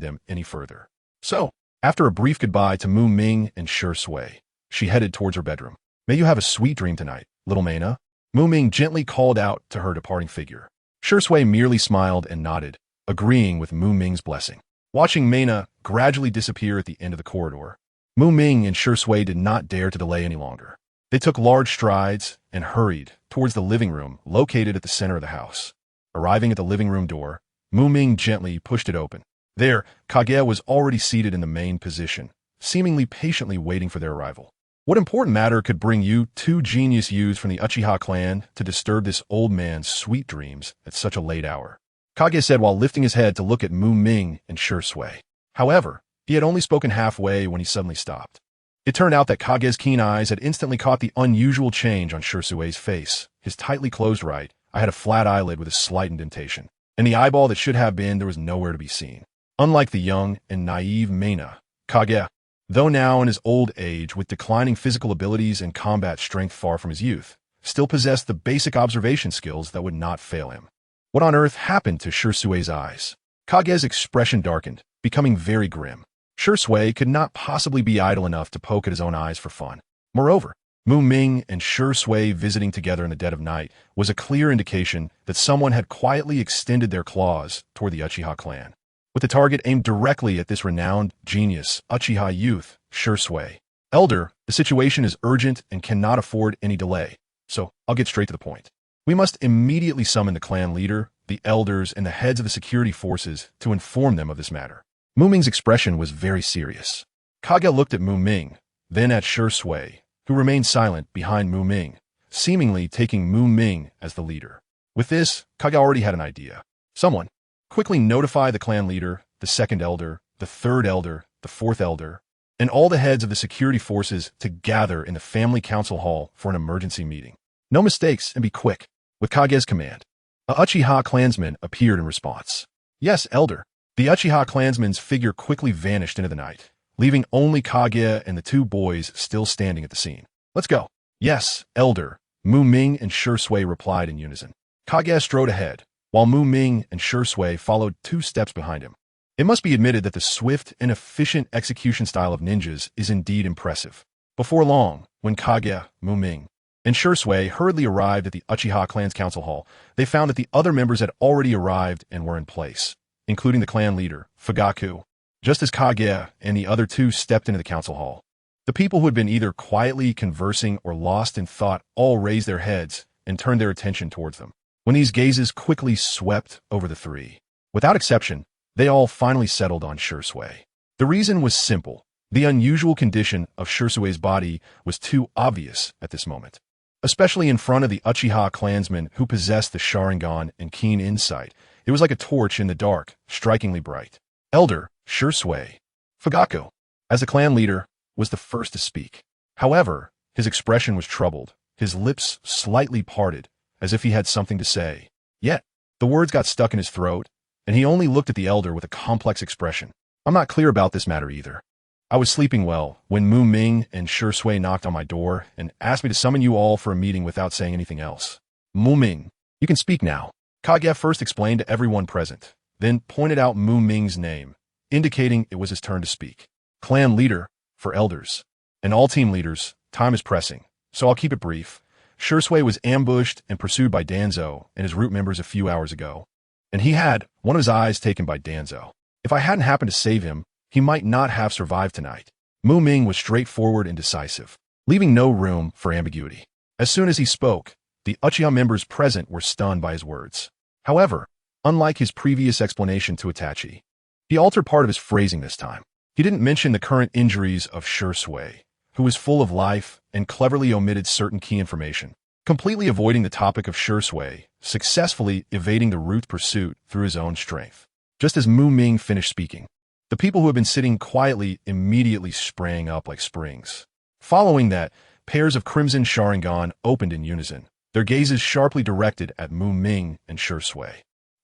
S1: them any further. So, after a brief goodbye to Ming and Shisui, she headed towards her bedroom. "May you have a sweet dream tonight, little Mina," Ming gently called out to her departing figure. Shisui merely smiled and nodded, agreeing with Ming's blessing. Watching Mina gradually disappear at the end of the corridor, Ming and Shisui did not dare to delay any longer. They took large strides and hurried towards the living room located at the center of the house. Arriving at the living room door, Ming gently pushed it open. There, Kage was already seated in the main position, seemingly patiently waiting for their arrival. "What important matter could bring you two genius youths from the Uchiha clan to disturb this old man's sweet dreams at such a late hour?" Kage said while lifting his head to look at Ming and Shisui. However, he had only spoken halfway when he suddenly stopped. It turned out that Kage's keen eyes had instantly caught the unusual change on Shisui's face. His tightly closed right eye had a flat eyelid with a slight indentation, and the eyeball that should have been there was nowhere to be seen. Unlike the young and naive Mina, Kage, though now in his old age with declining physical abilities and combat strength far from his youth, still possessed the basic observation skills that would not fail him. What on earth happened to Shisui's eyes? Kage's expression darkened, becoming very grim. Shisui could not possibly be idle enough to poke at his own eyes for fun. Moreover, Ming and Shisui visiting together in the dead of night was a clear indication that someone had quietly extended their claws toward the Uchiha clan, with the target aimed directly at this renowned genius, Uchiha youth, Shisui. "Elder, the situation is urgent and cannot afford any delay, so I'll get straight to the point. We must immediately summon the clan leader, the elders, and the heads of the security forces to inform them of this matter." Ming's expression was very serious. Kage looked at Ming, then at Shisui, who remained silent behind Ming, seemingly taking Ming as the leader. With this, Kage already had an idea. "Someone, quickly notify the clan leader, the second elder, the third elder, the fourth elder, and all the heads of the security forces to gather in the family council hall for an emergency meeting. No mistakes and be quick." With Kage's command, a Uchiha clansman appeared in response. "Yes, elder." The Uchiha clansman's figure quickly vanished into the night, leaving only Kage and the two boys still standing at the scene. "Let's go." "Yes, elder," Ming and Shisui replied in unison. Kage strode ahead, while Ming and Shisui followed 2 steps behind him. It must be admitted that the swift and efficient execution style of ninjas is indeed impressive. Before long, when Kage, Ming, and Shisui hurriedly arrived at the Uchiha clan's council hall, they found that the other members had already arrived and were in place, including the clan leader, Fugaku. Just as Kage and the other two stepped into the council hall, the people who had been either quietly conversing or lost in thought all raised their heads and turned their attention towards them. When these gazes quickly swept over the three, without exception, they all finally settled on Shisui. The reason was simple. The unusual condition of Shisui's body was too obvious at this moment. especially in front of the Uchiha clansmen who possessed the Sharingan and keen insight. It was like a torch in the dark, strikingly bright. Elder Shisui Fugaku, as the clan leader, was the first to speak. However, his expression was troubled, his lips slightly parted, as if he had something to say. Yet, the words got stuck in his throat, and he only looked at the elder with a complex expression. I'm not clear about this matter either. I was sleeping well when Ming and Shisui knocked on my door and asked me to summon you all for a meeting without saying anything else. Ming, you can speak now. Kage first explained to everyone present, then pointed out Ming's name, indicating it was his turn to speak. Clan leader, for elders, and all team leaders, time is pressing, so I'll keep it brief. Shisui was ambushed and pursued by Danzo and his root members a few hours ago, and he had one of his eyes taken by Danzo. If I hadn't happened to save him, he might not have survived tonight. Ming was straightforward and decisive, leaving no room for ambiguity. As soon as he spoke, the Uchiha members present were stunned by his words. However, unlike his previous explanation to Itachi, he altered part of his phrasing this time. He didn't mention the current injuries of Shisui, who was full of life and cleverly omitted certain key information, completely avoiding the topic of Shisui, successfully evading the root pursuit through his own strength. Just as Ming finished speaking, the people who had been sitting quietly immediately sprang up like springs. Following that, pairs of crimson Sharingan opened in unison, their gazes sharply directed at Ming and Shisui.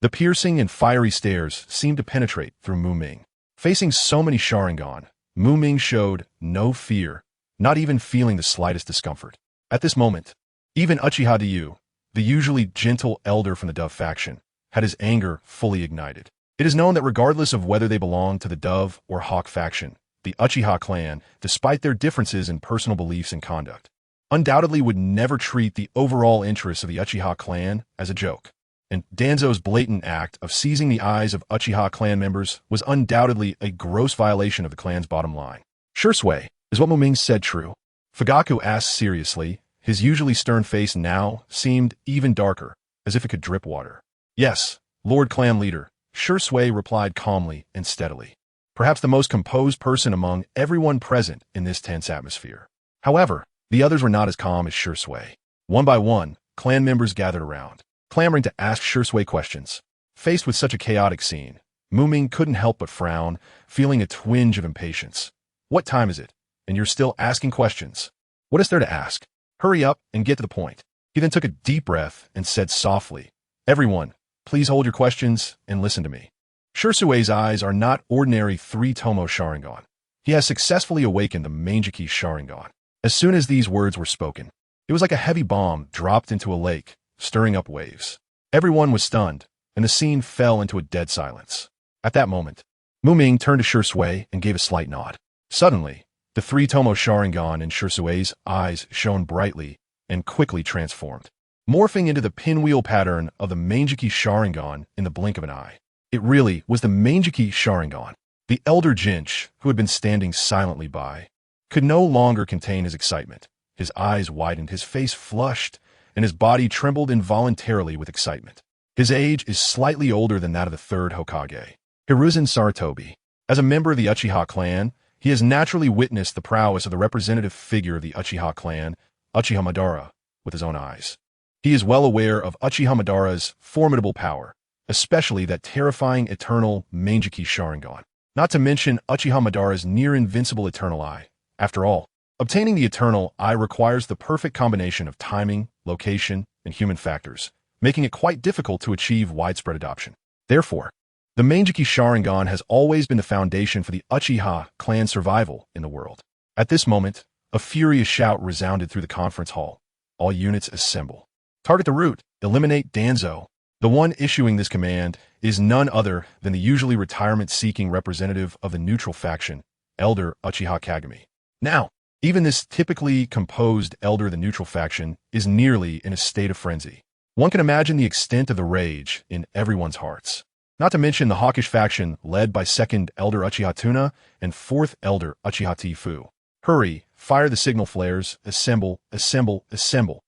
S1: The piercing and fiery stares seemed to penetrate through Ming. Facing so many Sharingan, Ming showed no fear, not even feeling the slightest discomfort. At this moment, even Uchiha Ryu, the usually gentle elder from the Dove faction, had his anger fully ignited. It is known that regardless of whether they belong to the Dove or Hawk faction, the Uchiha clan, despite their differences in personal beliefs and conduct, undoubtedly would never treat the overall interests of the Uchiha clan as a joke. And Danzo's blatant act of seizing the eyes of Uchiha clan members was undoubtedly a gross violation of the clan's bottom line. Shisui, is what Ming said true? Fugaku asked seriously. His usually stern face now seemed even darker, as if it could drip water. Yes, Lord Clan Leader, Shisui replied calmly and steadily, perhaps the most composed person among everyone present in this tense atmosphere. However, the others were not as calm as Shisui. One by one, clan members gathered around, clamoring to ask Shisui questions. Faced with such a chaotic scene, Ming couldn't help but frown, feeling a twinge of impatience. What time is it? And you're still asking questions? What is there to ask? Hurry up and get to the point. He then took a deep breath and said softly, everyone, please hold your questions and listen to me. Shisui's eyes are not ordinary three-tomo Sharingan. He has successfully awakened the Mangekyō Sharingan. As soon as these words were spoken, it was like a heavy bomb dropped into a lake, stirring up waves. Everyone was stunned, and the scene fell into a dead silence. At that moment, Ming turned to Shisui and gave a slight nod. Suddenly, the three-tomo Sharingan in Shisui's eyes shone brightly and quickly transformed, morphing into the pinwheel pattern of the Mangekyō Sharingan in the blink of an eye. It really was the Mangekyō Sharingan. The elder Jinch, who had been standing silently by, could no longer contain his excitement. His eyes widened, his face flushed, and his body trembled involuntarily with excitement. His age is slightly older than that of the third Hokage, Hiruzen Sarutobi. As a member of the Uchiha clan, he has naturally witnessed the prowess of the representative figure of the Uchiha clan, Uchiha Madara, with his own eyes. He is well aware of Uchiha Madara's formidable power, especially that terrifying eternal Mangekyō Sharingan, not to mention Uchiha Madara's near-invincible Eternal Eye. After all, obtaining the Eternal Eye requires the perfect combination of timing, location, and human factors, making it quite difficult to achieve widespread adoption. Therefore, the Mangekyō Sharingan has always been the foundation for the Uchiha clan survival in the world. At this moment, a furious shout resounded through the conference hall. All units assemble. Target the root. Eliminate Danzo. The one issuing this command is none other than the usually retirement-seeking representative of the neutral faction, Elder Uchiha Kagami. Now, even this typically composed elder of the neutral faction is nearly in a state of frenzy. One can imagine the extent of the rage in everyone's hearts. Not to mention the hawkish faction led by 2nd Elder Uchiha Tuna and 4th Elder Uchiha Tfu. Hurry, fire the signal flares, assemble, assemble, assemble.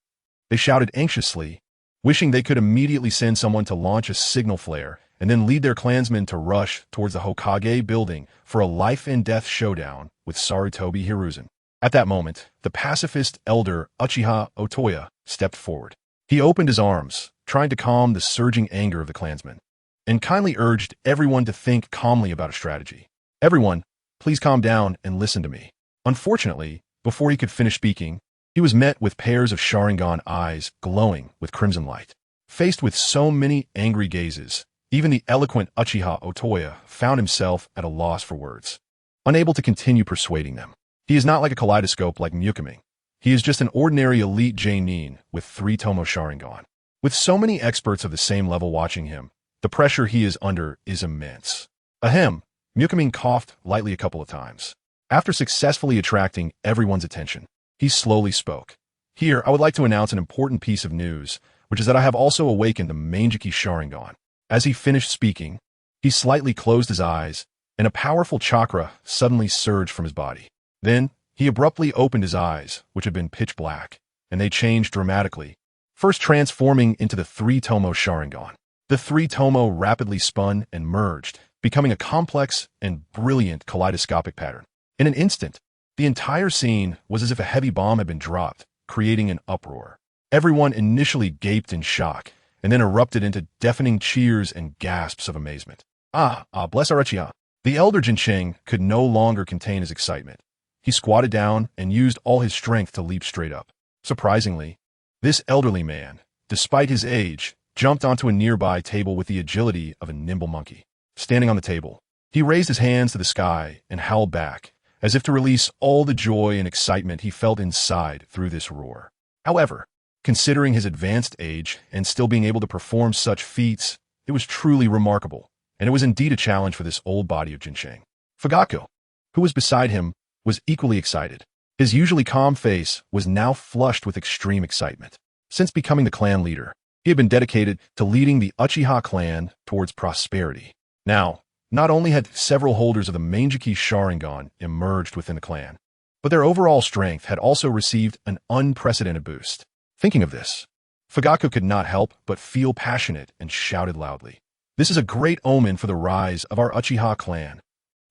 S1: They shouted anxiously, wishing they could immediately send someone to launch a signal flare and then lead their clansmen to rush towards the Hokage building for a life-and-death showdown with Sarutobi Hiruzen. At that moment, the pacifist elder Uchiha Otoya stepped forward. He opened his arms, trying to calm the surging anger of the clansmen, and kindly urged everyone to think calmly about a strategy. Everyone, please calm down and listen to me. Unfortunately, before he could finish speaking, he was met with pairs of Sharingan eyes glowing with crimson light. Faced with so many angry gazes, even the eloquent Uchiha Otoya found himself at a loss for words, unable to continue persuading them. He is not like a kaleidoscope like Ming. He is just an ordinary elite Jonin with 3 Tomo Sharingan. With so many experts of the same level watching him, the pressure he is under is immense. Ahem, Ming coughed lightly a couple of times. After successfully attracting everyone's attention, he slowly spoke. Here, I would like to announce an important piece of news, which is that I have also awakened the Mangekyō Sharingan. As he finished speaking, he slightly closed his eyes, and a powerful chakra suddenly surged from his body. Then, he abruptly opened his eyes, which had been pitch black, and they changed dramatically, first transforming into the 3 Tomo Sharingan. The 3 Tomo rapidly spun and merged, becoming a complex and brilliant kaleidoscopic pattern. In an instant, the entire scene was as if a heavy bomb had been dropped, creating an uproar. Everyone initially gaped in shock, and then erupted into deafening cheers and gasps of amazement. Bless our Uchiha. The elder Jincheng could no longer contain his excitement. He squatted down and used all his strength to leap straight up. Surprisingly, this elderly man, despite his age, jumped onto a nearby table with the agility of a nimble monkey. Standing on the table, he raised his hands to the sky and howled back, as if to release all the joy and excitement he felt inside through this roar. However, considering his advanced age and still being able to perform such feats, it was truly remarkable, and it was indeed a challenge for this old body of Jincheng. Fugaku, who was beside him, was equally excited. His usually calm face was now flushed with extreme excitement. Since becoming the clan leader, he had been dedicated to leading the Uchiha clan towards prosperity. Now, not only had several holders of the Mangekyō Sharingan emerged within the clan, but their overall strength had also received an unprecedented boost. Thinking of this, Fugaku could not help but feel passionate and shouted loudly. This is a great omen for the rise of our Uchiha clan.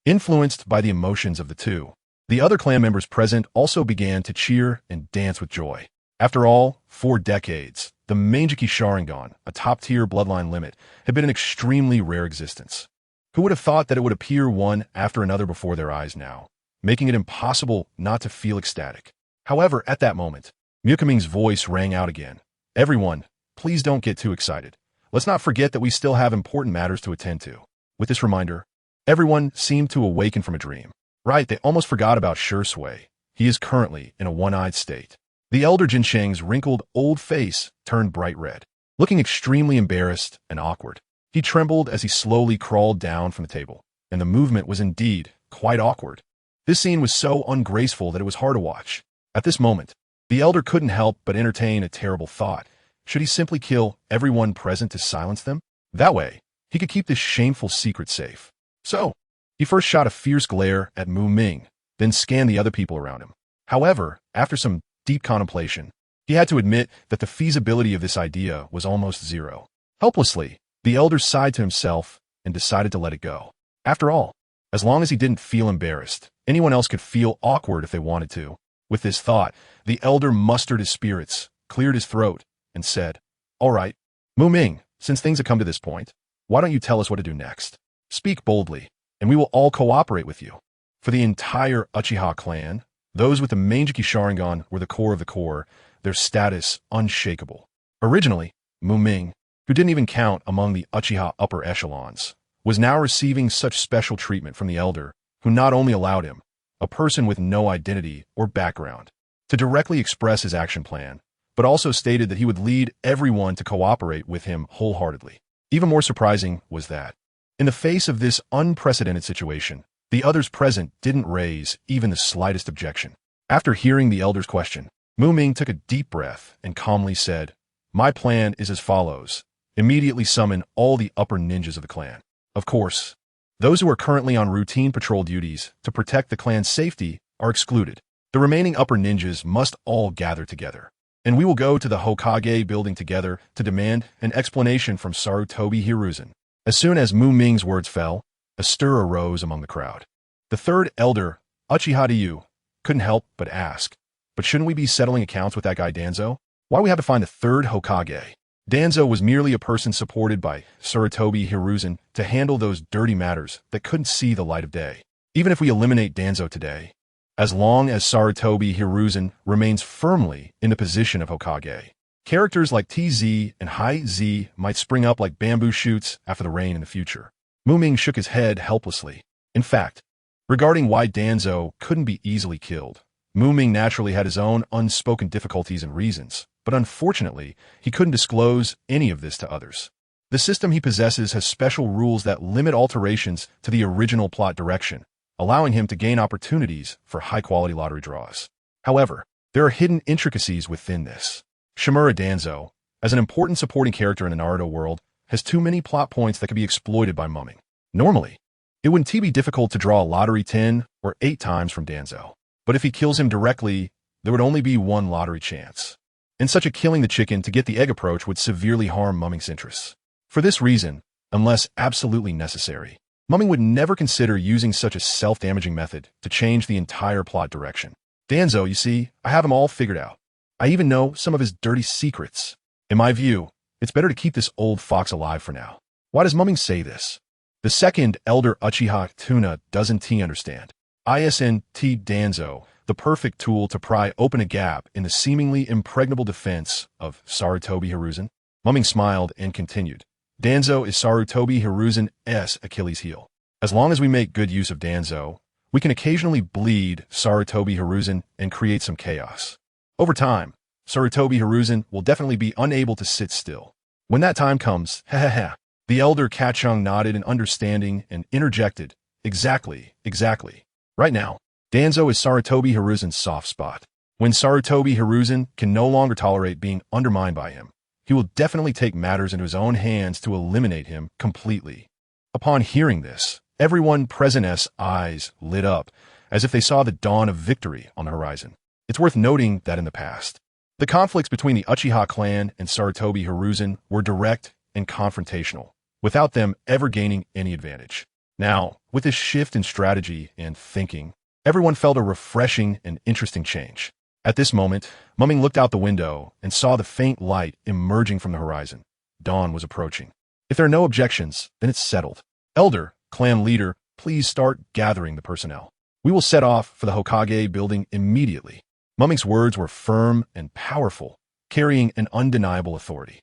S1: Influenced by the emotions of the two, the other clan members present also began to cheer and dance with joy. After all, for decades, the Mangekyō Sharingan, a top-tier bloodline limit, had been an extremely rare existence. Who would have thought that it would appear one after another before their eyes now, making it impossible not to feel ecstatic? However, at that moment, Ming's voice rang out again. Everyone, please don't get too excited. Let's not forget that we still have important matters to attend to. With this reminder, everyone seemed to awaken from a dream. Right, they almost forgot about Shisui. He is currently in a one-eyed state. The elder Jincheng's wrinkled old face turned bright red, looking extremely embarrassed and awkward. He trembled as he slowly crawled down from the table, and the movement was indeed quite awkward. This scene was so ungraceful that it was hard to watch. At this moment, the elder couldn't help but entertain a terrible thought. Should he simply kill everyone present to silence them? That way, he could keep this shameful secret safe. So, he first shot a fierce glare at Ming, then scanned the other people around him. However, after some deep contemplation, he had to admit that the feasibility of this idea was almost zero. Helplessly, the elder sighed to himself and decided to let it go. After all, as long as he didn't feel embarrassed, anyone else could feel awkward if they wanted to. With this thought, the elder mustered his spirits, cleared his throat, and said, "All right, Ming, since things have come to this point, why don't you tell us what to do next? Speak boldly, and we will all cooperate with you." For the entire Uchiha clan, those with the Mangekyō Sharingan were the core of the core, their status unshakable. Originally, Ming, who didn't even count among the Uchiha upper echelons, was now receiving such special treatment from the elder, who not only allowed him, a person with no identity or background, to directly express his action plan, but also stated that he would lead everyone to cooperate with him wholeheartedly. Even more surprising was that, in the face of this unprecedented situation, the others present didn't raise even the slightest objection. After hearing the elder's question, Ming took a deep breath and calmly said, "My plan is as follows. Immediately summon all the upper ninjas of the clan. Of course, those who are currently on routine patrol duties to protect the clan's safety are excluded. The remaining upper ninjas must all gather together, and we will go to the Hokage building together to demand an explanation from Sarutobi Hiruzen." As soon as Ming's words fell, a stir arose among the crowd. The third elder, Uchiha couldn't help but ask, but shouldn't we be settling accounts with that guy Danzo? Why do we have to find the third Hokage? Danzo was merely a person supported by Sarutobi Hiruzen to handle those dirty matters that couldn't see the light of day. Even if we eliminate Danzo today, as long as Sarutobi Hiruzen remains firmly in the position of Hokage, characters like TZ and High Z might spring up like bamboo shoots after the rain in the future. Ming shook his head helplessly. In fact, regarding why Danzo couldn't be easily killed, Ming naturally had his own unspoken difficulties and reasons, but unfortunately, he couldn't disclose any of this to others. The system he possesses has special rules that limit alterations to the original plot direction, allowing him to gain opportunities for high-quality lottery draws. However, there are hidden intricacies within this. Shimura Danzo, as an important supporting character in the Naruto world, has too many plot points that could be exploited by Ming. Normally, it wouldn't be difficult to draw a lottery 10 or 8 times from Danzo, but if he kills him directly, there would only be one lottery chance. And such a killing the chicken to get the egg approach would severely harm Ming's interests. For this reason, unless absolutely necessary, Ming would never consider using such a self-damaging method to change the entire plot direction. Danzo, you see, I have him all figured out. I even know some of his dirty secrets. In my view, it's better to keep this old fox alive for now. Why does Ming say this? The second elder Uchiha Tuna doesn't understand. ISNT Danzo, the perfect tool to pry open a gap in the seemingly impregnable defense of Sarutobi Hiruzen. Ming smiled and continued. Danzo is Sarutobi Hiruzen's Achilles heel. As long as we make good use of Danzo, we can occasionally bleed Sarutobi Hiruzen and create some chaos. Over time, Sarutobi Hiruzen will definitely be unable to sit still. When that time comes, the elder Kachung nodded in understanding and interjected, Exactly. Right now, Danzo is Sarutobi Hiruzen's soft spot. When Sarutobi Hiruzen can no longer tolerate being undermined by him, he will definitely take matters into his own hands to eliminate him completely. Upon hearing this, everyone present's eyes lit up, as if they saw the dawn of victory on the horizon. It's worth noting that in the past, the conflicts between the Uchiha clan and Sarutobi Hiruzen were direct and confrontational, without them ever gaining any advantage. Now, with this shift in strategy and thinking, everyone felt a refreshing and interesting change. At this moment, Ming looked out the window and saw the faint light emerging from the horizon. Dawn was approaching. If there are no objections, then it's settled. Elder, clan leader, please start gathering the personnel. We will set off for the Hokage building immediately. Ming's words were firm and powerful, carrying an undeniable authority.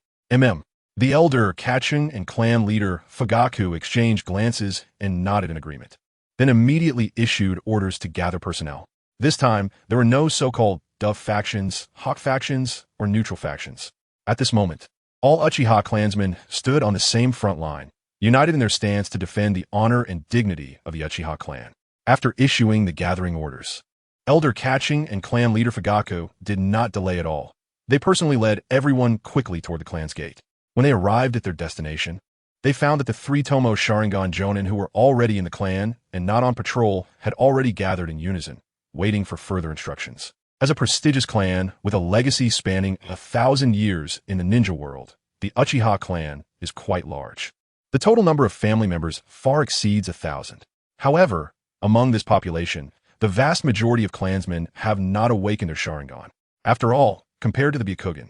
S1: The elder Kachung and clan leader Fugaku exchanged glances and nodded in agreement, then immediately issued orders to gather personnel. This time, there were no so-called Dove factions, Hawk factions, or neutral factions. At this moment, all Uchiha clansmen stood on the same front line, united in their stance to defend the honor and dignity of the Uchiha clan. After issuing the gathering orders, Elder Kachung and clan leader Fugaku did not delay at all. They personally led everyone quickly toward the clan's gate. When they arrived at their destination, they found that the 3 Tomo Sharingan Jonin who were already in the clan and not on patrol had already gathered in unison, waiting for further instructions. As a prestigious clan with a legacy spanning 1,000 years in the ninja world, the Uchiha clan is quite large. The total number of family members far exceeds 1,000. However, among this population, the vast majority of clansmen have not awakened their Sharingan. After all, compared to the Byakugan,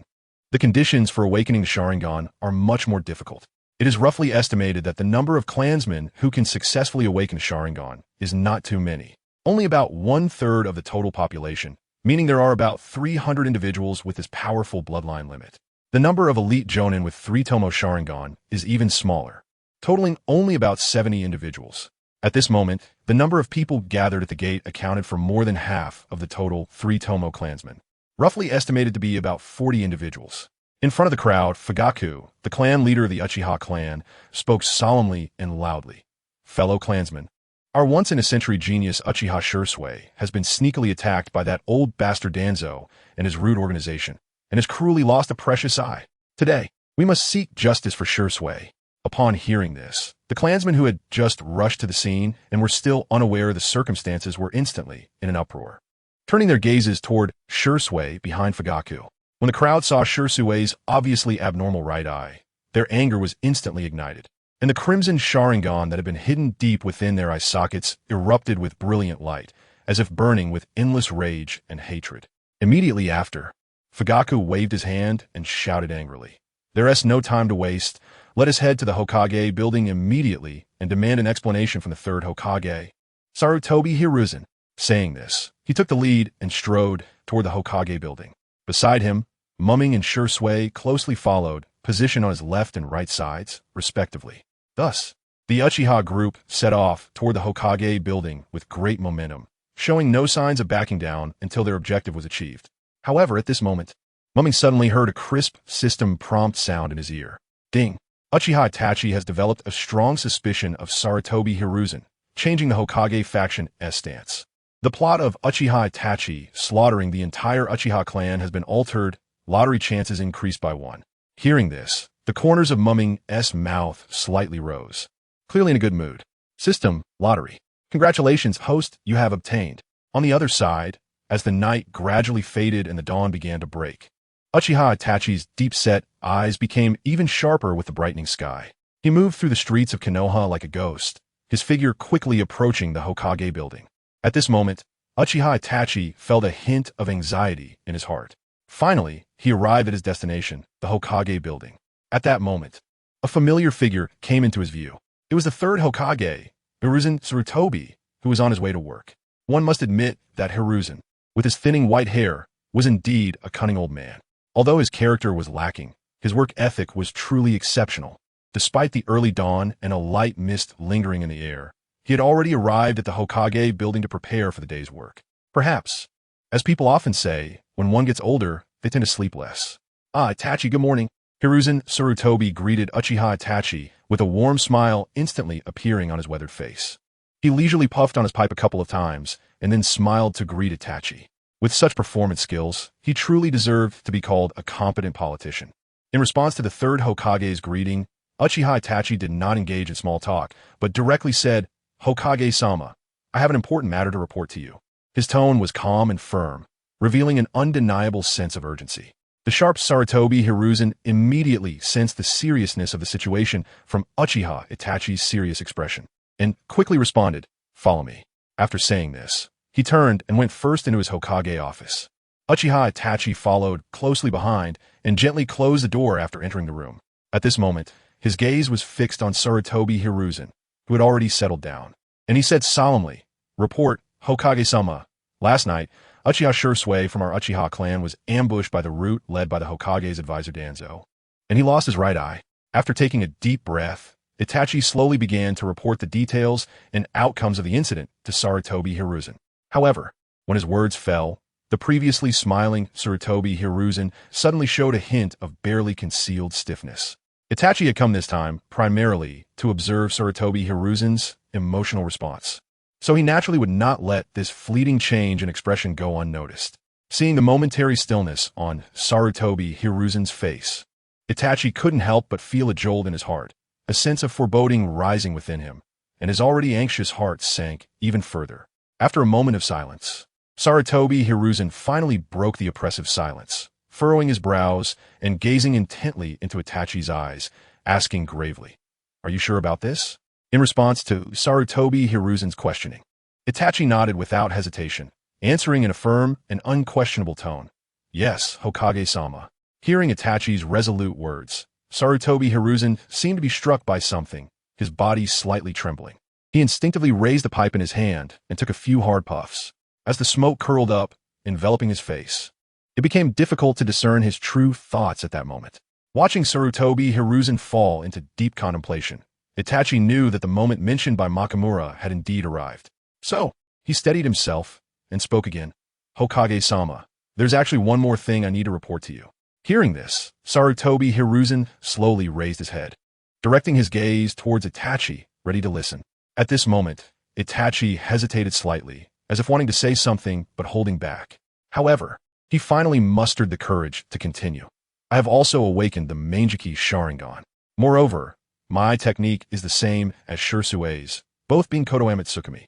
S1: the conditions for awakening the Sharingan are much more difficult. It is roughly estimated that the number of clansmen who can successfully awaken Sharingan is not too many. Only about 1/3 of the total population, meaning there are about 300 individuals with this powerful bloodline limit. The number of elite Jonin with 3 Tomo Sharingan is even smaller, totaling only about 70 individuals. At this moment, the number of people gathered at the gate accounted for more than half of the total 3 Tomo clansmen, roughly estimated to be about 40 individuals. In front of the crowd, Fugaku, the clan leader of the Uchiha clan, spoke solemnly and loudly. Fellow clansmen, our once-in-a-century genius Uchiha Shisui has been sneakily attacked by that old bastard Danzo and his rude organization, and has cruelly lost a precious eye. Today, we must seek justice for Shisui. Upon hearing this, the clansmen who had just rushed to the scene and were still unaware of the circumstances were instantly in an uproar, turning their gazes toward Shisui behind Fugaku. When the crowd saw Shisui's obviously abnormal right eye, their anger was instantly ignited, and the crimson Sharingan that had been hidden deep within their eye sockets erupted with brilliant light, as if burning with endless rage and hatred. Immediately after, Fugaku waved his hand and shouted angrily, "There's no time to waste. Let us head to the Hokage building immediately and demand an explanation from the third Hokage, Sarutobi Hiruzen." Saying this, he took the lead and strode toward the Hokage building. Beside him, Ming and Shisui closely followed, positioned on his left and right sides, respectively. Thus, the Uchiha group set off toward the Hokage building with great momentum, showing no signs of backing down until their objective was achieved. However, at this moment, Ming suddenly heard a crisp system prompt sound in his ear. Ding! Uchiha Itachi has developed a strong suspicion of Sarutobi Hiruzen, changing the Hokage faction's stance. The plot of Uchiha Itachi slaughtering the entire Uchiha clan has been altered, lottery chances increased by 1. Hearing this, the corners of Ming's mouth slightly rose. Clearly in a good mood. System, lottery. Congratulations, host, you have obtained. On the other side, as the night gradually faded and the dawn began to break, Uchiha Itachi's deep-set eyes became even sharper with the brightening sky. He moved through the streets of Konoha like a ghost, his figure quickly approaching the Hokage building. At this moment, Uchiha Itachi felt a hint of anxiety in his heart. Finally, he arrived at his destination, the Hokage building. At that moment, a familiar figure came into his view. It was the third Hokage, Hiruzen Sarutobi, who was on his way to work. One must admit that Hiruzen, with his thinning white hair, was indeed a cunning old man. Although his character was lacking, his work ethic was truly exceptional. Despite the early dawn and a light mist lingering in the air, he had already arrived at the Hokage building to prepare for the day's work. Perhaps, as people often say, when one gets older, they tend to sleep less. "Ah, Itachi, good morning." Hiruzen Sarutobi greeted Uchiha Itachi with a warm smile instantly appearing on his weathered face. He leisurely puffed on his pipe a couple of times and then smiled to greet Itachi. With such performance skills, he truly deserved to be called a competent politician. In response to the third Hokage's greeting, Uchiha Itachi did not engage in small talk, but directly said, "Hokage-sama, I have an important matter to report to you." His tone was calm and firm, revealing an undeniable sense of urgency. The sharp Sarutobi Hiruzen immediately sensed the seriousness of the situation from Uchiha Itachi's serious expression, and quickly responded, "Follow me." After saying this, he turned and went first into his Hokage office. Uchiha Itachi followed closely behind and gently closed the door after entering the room. At this moment, his gaze was fixed on Sarutobi Hiruzen, who had already settled down, and he said solemnly, "Report, Hokage-sama. Last night, Uchiha Shisui from our Uchiha clan was ambushed by the route led by the Hokage's advisor Danzo, and he lost his right eye." After taking a deep breath, Itachi slowly began to report the details and outcomes of the incident to Sarutobi Hiruzen. However, when his words fell, the previously smiling Sarutobi Hiruzen suddenly showed a hint of barely concealed stiffness. Itachi had come this time primarily to observe Sarutobi Hiruzen's emotional response, so he naturally would not let this fleeting change in expression go unnoticed. Seeing the momentary stillness on Sarutobi Hiruzen's face, Itachi couldn't help but feel a jolt in his heart, a sense of foreboding rising within him, and his already anxious heart sank even further. After a moment of silence, Sarutobi Hiruzen finally broke the oppressive silence, furrowing his brows and gazing intently into Itachi's eyes, asking gravely, "Are you sure about this?" In response to Sarutobi Hiruzen's questioning, Itachi nodded without hesitation, answering in a firm and unquestionable tone, "Yes, Hokage-sama." Hearing Itachi's resolute words, Sarutobi Hiruzen seemed to be struck by something, his body slightly trembling. He instinctively raised the pipe in his hand and took a few hard puffs. As the smoke curled up, enveloping his face, it became difficult to discern his true thoughts at that moment. Watching Sarutobi Hiruzen fall into deep contemplation, Itachi knew that the moment mentioned by Makamura had indeed arrived. So, he steadied himself and spoke again. "Hokage-sama, there's actually one more thing I need to report to you." Hearing this, Sarutobi Hiruzen slowly raised his head, directing his gaze towards Itachi, ready to listen. At this moment, Itachi hesitated slightly, as if wanting to say something but holding back. However, he finally mustered the courage to continue. "I have also awakened the Mangekyō Sharingan. Moreover, my technique is the same as Shisui's, both being Kodoame Tsukumi."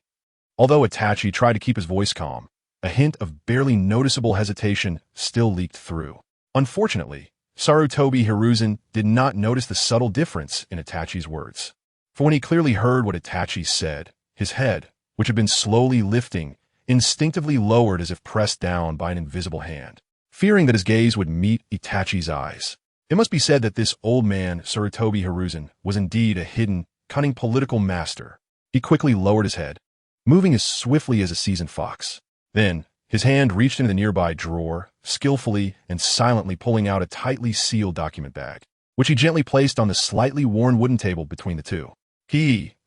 S1: Although Itachi tried to keep his voice calm, a hint of barely noticeable hesitation still leaked through. Unfortunately, Sarutobi Hiruzen did not notice the subtle difference in Itachi's words. For when he clearly heard what Itachi said, his head, which had been slowly lifting, instinctively lowered as if pressed down by an invisible hand, fearing that his gaze would meet Itachi's eyes. It must be said that this old man, Sarutobi Hiruzen, was indeed a hidden, cunning political master. He quickly lowered his head, moving as swiftly as a seasoned fox. Then, his hand reached into the nearby drawer, skillfully and silently pulling out a tightly sealed document bag, which he gently placed on the slightly worn wooden table between the two.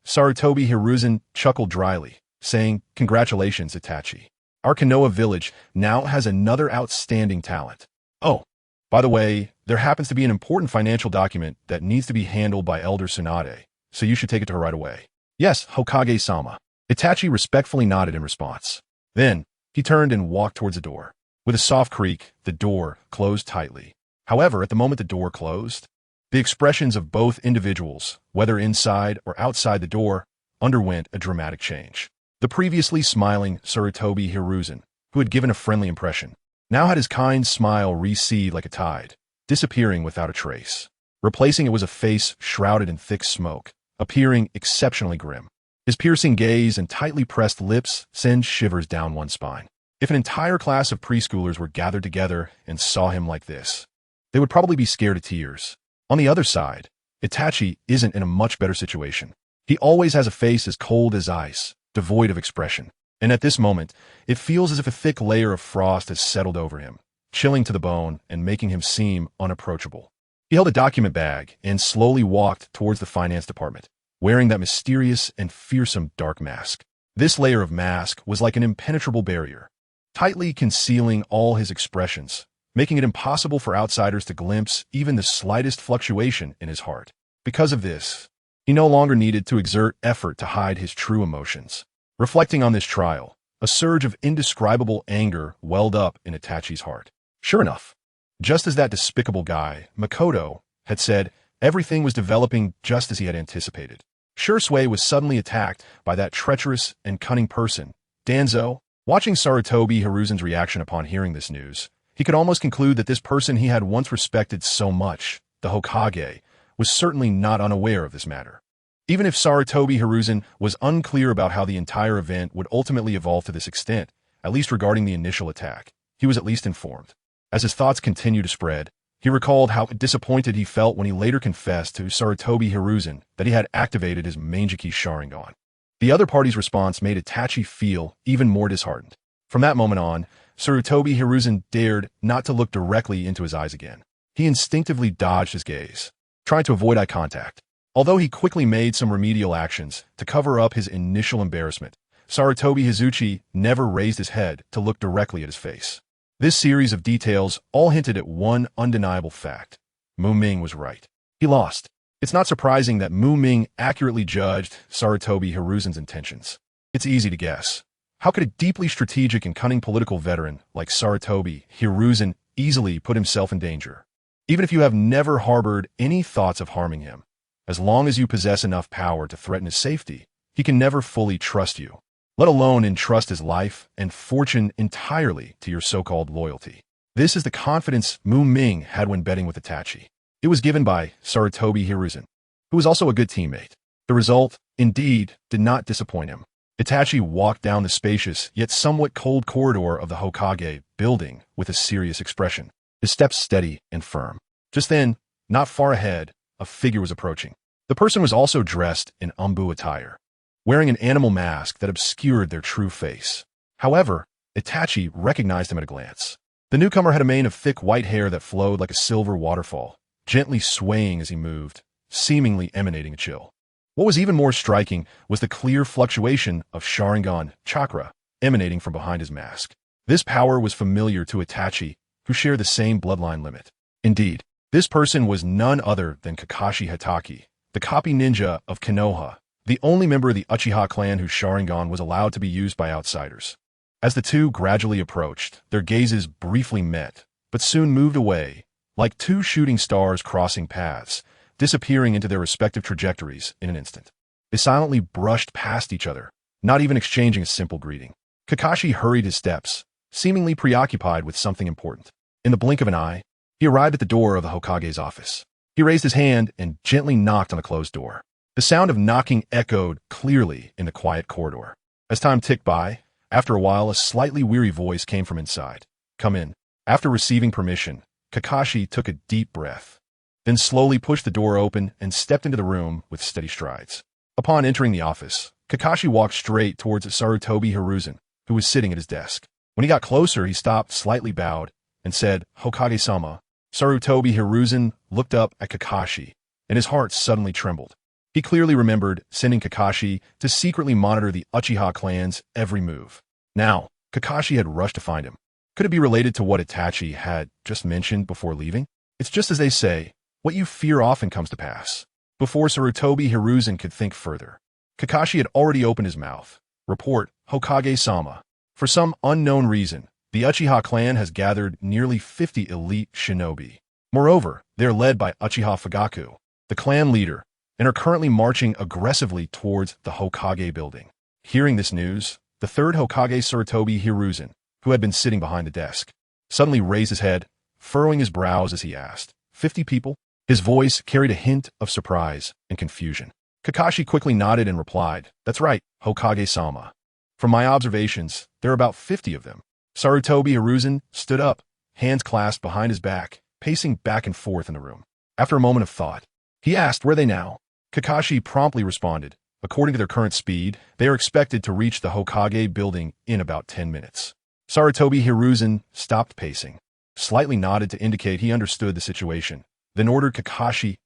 S1: Sarutobi Hiruzen chuckled dryly, saying, "Congratulations, Itachi. Our Konoha village now has another outstanding talent. Oh, by the way, there happens to be an important financial document that needs to be handled by Elder Tsunade, so you should take it to her right away." "Yes, Hokage-sama." Itachi respectfully nodded in response. Then, he turned and walked towards the door. With a soft creak, the door closed tightly. However, at the moment the door closed, the expressions of both individuals, whether inside or outside the door, underwent a dramatic change. The previously smiling Sarutobi Hiruzen, who had given a friendly impression, now had his kind smile recede like a tide, disappearing without a trace. Replacing it was a face shrouded in thick smoke, appearing exceptionally grim. His piercing gaze and tightly pressed lips sent shivers down one's spine. If an entire class of preschoolers were gathered together and saw him like this, they would probably be scared to tears. On the other side, Itachi isn't in a much better situation. He always has a face as cold as ice, devoid of expression. And at this moment, it feels as if a thick layer of frost has settled over him, chilling to the bone and making him seem unapproachable. He held a document bag and slowly walked towards the finance department, wearing that mysterious and fearsome dark mask. This layer of mask was like an impenetrable barrier, tightly concealing all his expressions, making it impossible for outsiders to glimpse even the slightest fluctuation in his heart. Because of this, he no longer needed to exert effort to hide his true emotions. Reflecting on this trial, a surge of indescribable anger welled up in Itachi's heart. Sure enough, just as that despicable guy, Makoto, had said, everything was developing just as he had anticipated. Shisui was suddenly attacked by that treacherous and cunning person, Danzo. Watching Sarutobi Hiruzen's reaction upon hearing this news, he could almost conclude that this person he had once respected so much, the Hokage, was certainly not unaware of this matter. Even if Sarutobi Hiruzen was unclear about how the entire event would ultimately evolve to this extent, at least regarding the initial attack, he was at least informed. As his thoughts continued to spread, he recalled how disappointed he felt when he later confessed to Sarutobi Hiruzen that he had activated his Mangekyō Sharingan. The other party's response made Itachi feel even more disheartened. From that moment on, Sarutobi Hiruzen dared not to look directly into his eyes again. He instinctively dodged his gaze, trying to avoid eye contact. Although he quickly made some remedial actions to cover up his initial embarrassment, Sarutobi Hizuchi never raised his head to look directly at his face. This series of details all hinted at one undeniable fact. Ming was right. He lost. It's not surprising that Ming accurately judged Sarutobi Hiruzen's intentions. It's easy to guess. How could a deeply strategic and cunning political veteran like Sarutobi Hiruzen easily put himself in danger? Even if you have never harbored any thoughts of harming him, as long as you possess enough power to threaten his safety, he can never fully trust you, let alone entrust his life and fortune entirely to your so-called loyalty. This is the confidence Ming had when betting with Itachi. It was given by Sarutobi Hiruzen, who was also a good teammate. The result, indeed, did not disappoint him. Itachi walked down the spacious yet somewhat cold corridor of the Hokage building with a serious expression, his steps steady and firm. Just then, not far ahead, a figure was approaching. The person was also dressed in umbu attire, wearing an animal mask that obscured their true face. However, Itachi recognized him at a glance. The newcomer had a mane of thick white hair that flowed like a silver waterfall, gently swaying as he moved, seemingly emanating a chill. What was even more striking was the clear fluctuation of Sharingan chakra emanating from behind his mask. This power was familiar to Itachi, who shared the same bloodline limit. Indeed, this person was none other than Kakashi Hatake, the copy ninja of Konoha, the only member of the Uchiha clan whose Sharingan was allowed to be used by outsiders. As the two gradually approached, their gazes briefly met, but soon moved away, like two shooting stars crossing paths, disappearing into their respective trajectories in an instant. They silently brushed past each other, not even exchanging a simple greeting. Kakashi hurried his steps, seemingly preoccupied with something important. In the blink of an eye, he arrived at the door of the Hokage's office. He raised his hand and gently knocked on the closed door. The sound of knocking echoed clearly in the quiet corridor. As time ticked by, After a while, a slightly weary voice came from inside. "Come in." After receiving permission, Kakashi took a deep breath, then slowly pushed the door open and stepped into the room with steady strides. Upon entering the office, Kakashi walked straight towards Sarutobi Hiruzen, who was sitting at his desk. When he got closer, he stopped, slightly bowed, and said, "Hokage-sama." Sarutobi Hiruzen looked up at Kakashi, and his heart suddenly trembled. He clearly remembered sending Kakashi to secretly monitor the Uchiha clan's every move. Now, Kakashi had rushed to find him. Could it be related to what Itachi had just mentioned before leaving? It's just as they say, what you fear often comes to pass. Before Sarutobi Hiruzen could think further, Kakashi had already opened his mouth. "Report, Hokage-sama. For some unknown reason, the Uchiha clan has gathered nearly 50 elite shinobi. Moreover, they are led by Uchiha Fugaku, the clan leader, and are currently marching aggressively towards the Hokage building." Hearing this news, the third Hokage, Sarutobi Hiruzen, who had been sitting behind the desk, suddenly raised his head, furrowing his brows as he asked, "50 people?" His voice carried a hint of surprise and confusion. Kakashi quickly nodded and replied, "That's right, Hokage-sama. From my observations, there are about 50 of them." Sarutobi Hiruzen stood up, hands clasped behind his back, pacing back and forth in the room. After a moment of thought, he asked, "Where are they now?" Kakashi promptly responded, "According to their current speed, they are expected to reach the Hokage building in about 10 minutes. Sarutobi Hiruzen stopped pacing, slightly nodded to indicate he understood the situation, then ordered Kakashi,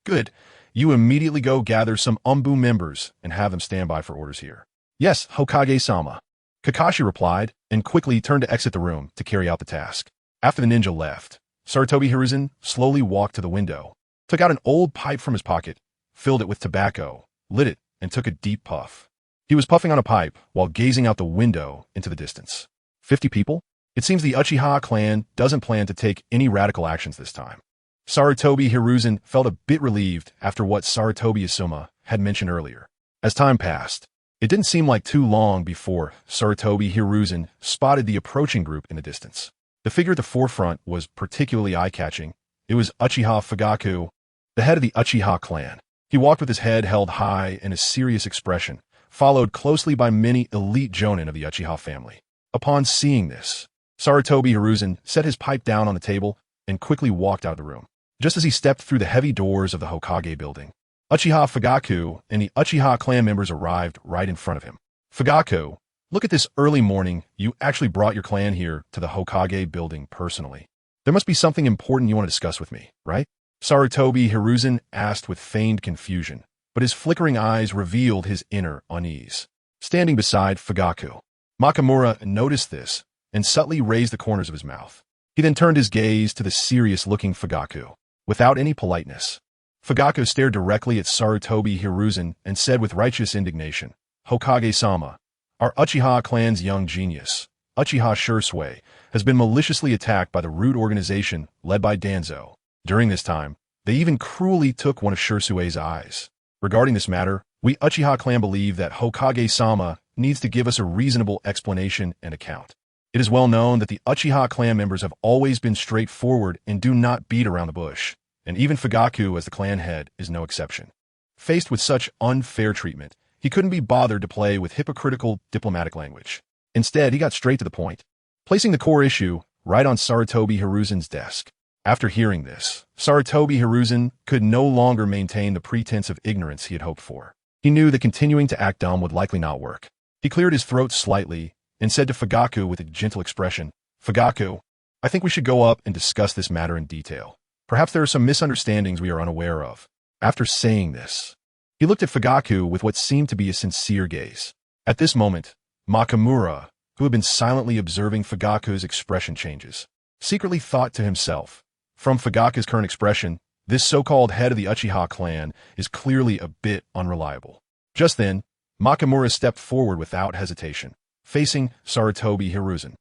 S1: "Good. You immediately go gather some Umbu members and have them stand by for orders here." "Yes, Hokage-sama." Kakashi replied, and quickly turned to exit the room to carry out the task. After the ninja left, Sarutobi Hiruzen slowly walked to the window, took out an old pipe from his pocket, filled it with tobacco, lit it, and took a deep puff. He was puffing on a pipe while gazing out the window into the distance. 50 people? It seems the Uchiha clan doesn't plan to take any radical actions this time. Sarutobi Hiruzen felt a bit relieved after what Sarutobi Asuma had mentioned earlier. As time passed, it didn't seem like too long before Sarutobi Hiruzen spotted the approaching group in the distance. The figure at the forefront was particularly eye-catching. It was Uchiha Fugaku, the head of the Uchiha clan. He walked with his head held high and a serious expression, followed closely by many elite jonin of the Uchiha family. Upon seeing this, Sarutobi Hiruzen set his pipe down on the table and quickly walked out of the room. Just as he stepped through the heavy doors of the Hokage building, Uchiha Fugaku and the Uchiha clan members arrived right in front of him. "Fugaku, look at this early morning. You actually brought your clan here to the Hokage building personally. There must be something important you want to discuss with me, right?" Sarutobi Hiruzen asked with feigned confusion, but his flickering eyes revealed his inner unease. Standing beside Fugaku, Nakamura noticed this and subtly raised the corners of his mouth. He then turned his gaze to the serious-looking Fugaku. Without any politeness, Fugaku stared directly at Sarutobi Hiruzen and said with righteous indignation, "Hokage-sama, our Uchiha clan's young genius, Uchiha Shisui, has been maliciously attacked by the rude organization led by Danzo. During this time, they even cruelly took one of Shisui's eyes. Regarding this matter, we Uchiha clan believe that Hokage-sama needs to give us a reasonable explanation and account. It is well known that the Uchiha clan members have always been straightforward and do not beat around the bush, and even Fugaku as the clan head is no exception. Faced with such unfair treatment, he couldn't be bothered to play with hypocritical diplomatic language. Instead, he got straight to the point, placing the core issue right on Sarutobi Hiruzen's desk. After hearing this, Sarutobi Hiruzen could no longer maintain the pretense of ignorance he had hoped for. He knew that continuing to act dumb would likely not work. He cleared his throat slightly and said to Fugaku with a gentle expression, "Fugaku, I think we should go up and discuss this matter in detail. Perhaps there are some misunderstandings we are unaware of." After saying this, he looked at Fugaku with what seemed to be a sincere gaze. At this moment, Nakamura, who had been silently observing Fugaku's expression changes, secretly thought to himself, "From Fugaku's current expression, this so-called head of the Uchiha clan is clearly a bit unreliable." Just then, Nakamura stepped forward without hesitation, facing Sarutobi Hiruzen,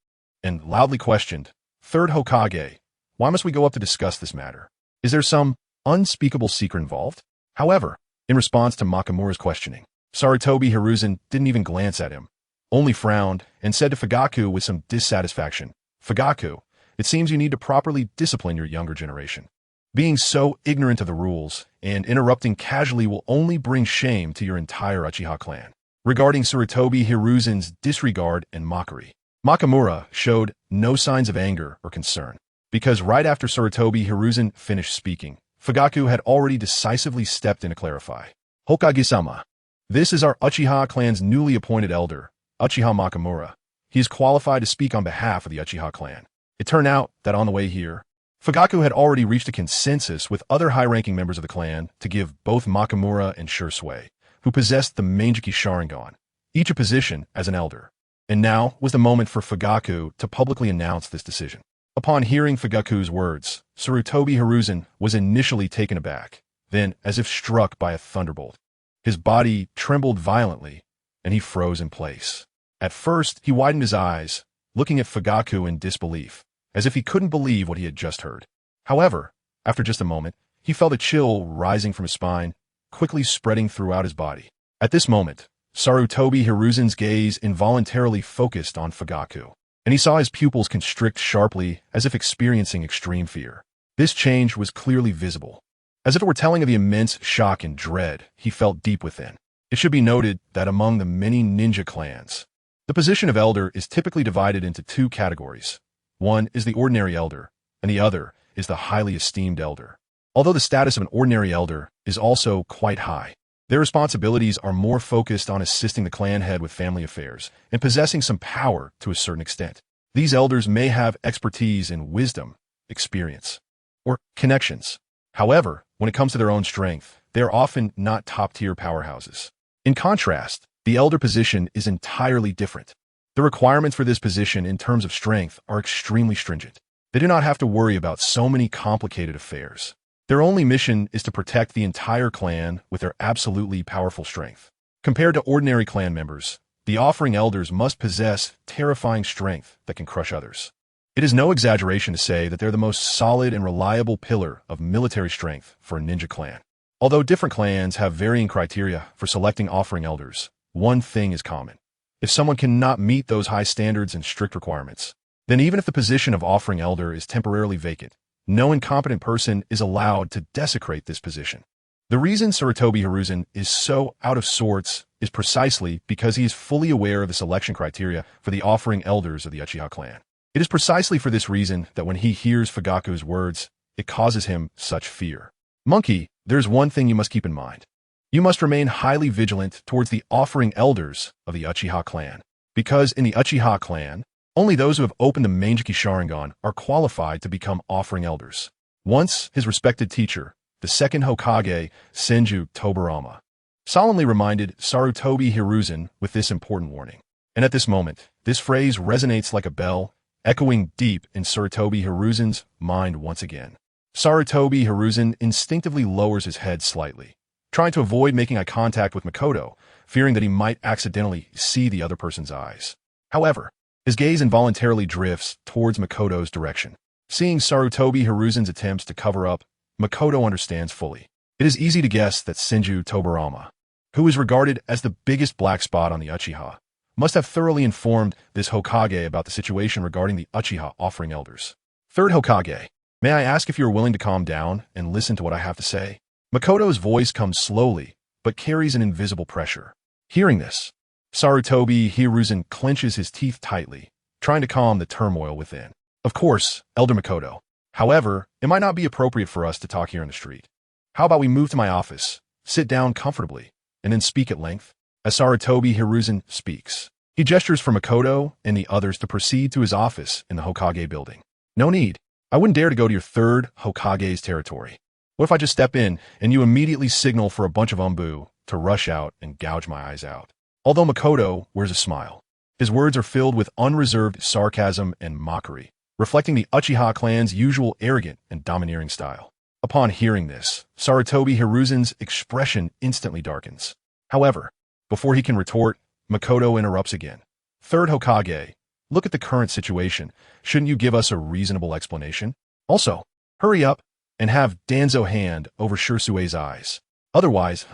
S1: and loudly questioned, "Third Hokage, why must we go up to discuss this matter? Is there some unspeakable secret involved?" However, in response to Nakamura's questioning, Sarutobi Hiruzen didn't even glance at him, only frowned and said to Fugaku with some dissatisfaction, "Fugaku, it seems you need to properly discipline your younger generation. Being so ignorant of the rules and interrupting casually will only bring shame to your entire Uchiha clan. regarding Sarutobi Hiruzen's disregard and mockery. Nakamura showed no signs of anger or concern, because right after Sarutobi Hiruzen finished speaking, Fugaku had already decisively stepped in to clarify. Hokage-sama. This is our Uchiha clan's newly appointed elder, Uchiha Nakamura. He is qualified to speak on behalf of the Uchiha clan. It turned out that on the way here, Fugaku had already reached a consensus with other high-ranking members of the clan to give both Nakamura and Shisui, who possessed the Mangekyō Sharingan, each a position as an elder. And now was the moment for Fugaku to publicly announce this decision. Upon hearing Fugaku's words, Sarutobi Hiruzen was initially taken aback, then, as if struck by a thunderbolt, his body trembled violently, and he froze in place. At first, he widened his eyes, looking at Fugaku in disbelief, as if he couldn't believe what he had just heard. However, after just a moment, he felt a chill rising from his spine, quickly spreading throughout his body. At this moment, Sarutobi Hiruzen's gaze involuntarily focused on Fugaku, and he saw his pupils constrict sharply as if experiencing extreme fear. This change was clearly visible, as if it were telling of the immense shock and dread he felt deep within. It should be noted that among the many ninja clans, the position of elder is typically divided into two categories. One is the ordinary elder, and the other is the highly esteemed elder. Although the status of an ordinary elder is also quite high, their responsibilities are more focused on assisting the clan head with family affairs and possessing some power to a certain extent. These elders may have expertise in wisdom, experience, or connections. However, when it comes to their own strength, they are often not top-tier powerhouses. In contrast, the elder position is entirely different. The requirements for this position in terms of strength are extremely stringent. They do not have to worry about so many complicated affairs. Their only mission is to protect the entire clan with their absolutely powerful strength. Compared to ordinary clan members, the offering elders must possess terrifying strength that can crush others. It is no exaggeration to say that they're the most solid and reliable pillar of military strength for a ninja clan. Although different clans have varying criteria for selecting offering elders, one thing is common. If someone cannot meet those high standards and strict requirements, then even if the position of offering elder is temporarily vacant, no incompetent person is allowed to desecrate this position. The reason Sarutobi Hiruzen is so out of sorts is precisely because he is fully aware of the selection criteria for the offering elders of the Uchiha clan. It is precisely for this reason that when he hears Fugaku's words, it causes him such fear. Monkey, there's one thing you must keep in mind. You must remain highly vigilant towards the offering elders of the Uchiha clan, because in the Uchiha clan, only those who have opened the Mangekyō Sharingan are qualified to become offering elders. Once, his respected teacher, the second Hokage, Senju Tobirama, solemnly reminded Sarutobi Hiruzen with this important warning. And at this moment, this phrase resonates like a bell, echoing deep in Sarutobi Hiruzen's mind once again. Sarutobi Hiruzen instinctively lowers his head slightly, trying to avoid making eye contact with Makoto, fearing that he might accidentally see the other person's eyes. However, his gaze involuntarily drifts towards Makoto's direction. Seeing Sarutobi Hiruzen's attempts to cover up, Makoto understands fully. It is easy to guess that Senju Tobirama, who is regarded as the biggest black spot on the Uchiha, must have thoroughly informed this Hokage about the situation regarding the Uchiha offering elders. Third Hokage, may I ask if you are willing to calm down and listen to what I have to say? Makoto's voice comes slowly, but carries an invisible pressure. Hearing this, Sarutobi Hiruzen clenches his teeth tightly, trying to calm the turmoil within. Of course, Elder Makoto. However, it might not be appropriate for us to talk here in the street. How about we move to my office, sit down comfortably, and then speak at length? As Sarutobi Hiruzen speaks, he gestures for Makoto and the others to proceed to his office in the Hokage building. No need. I wouldn't dare to go to your third Hokage's territory. What if I just step in and you immediately signal for a bunch of umbu to rush out and gouge my eyes out? Although Makoto wears a smile, his words are filled with unreserved sarcasm and mockery, reflecting the Uchiha clan's usual arrogant and domineering style. Upon hearing this, Sarutobi Hiruzen's expression instantly darkens. However, before he can retort, Makoto interrupts again. Third Hokage, look at the current situation. Shouldn't you give us a reasonable explanation? Also, hurry up and have Danzo hand over Shisui's eyes. Otherwise,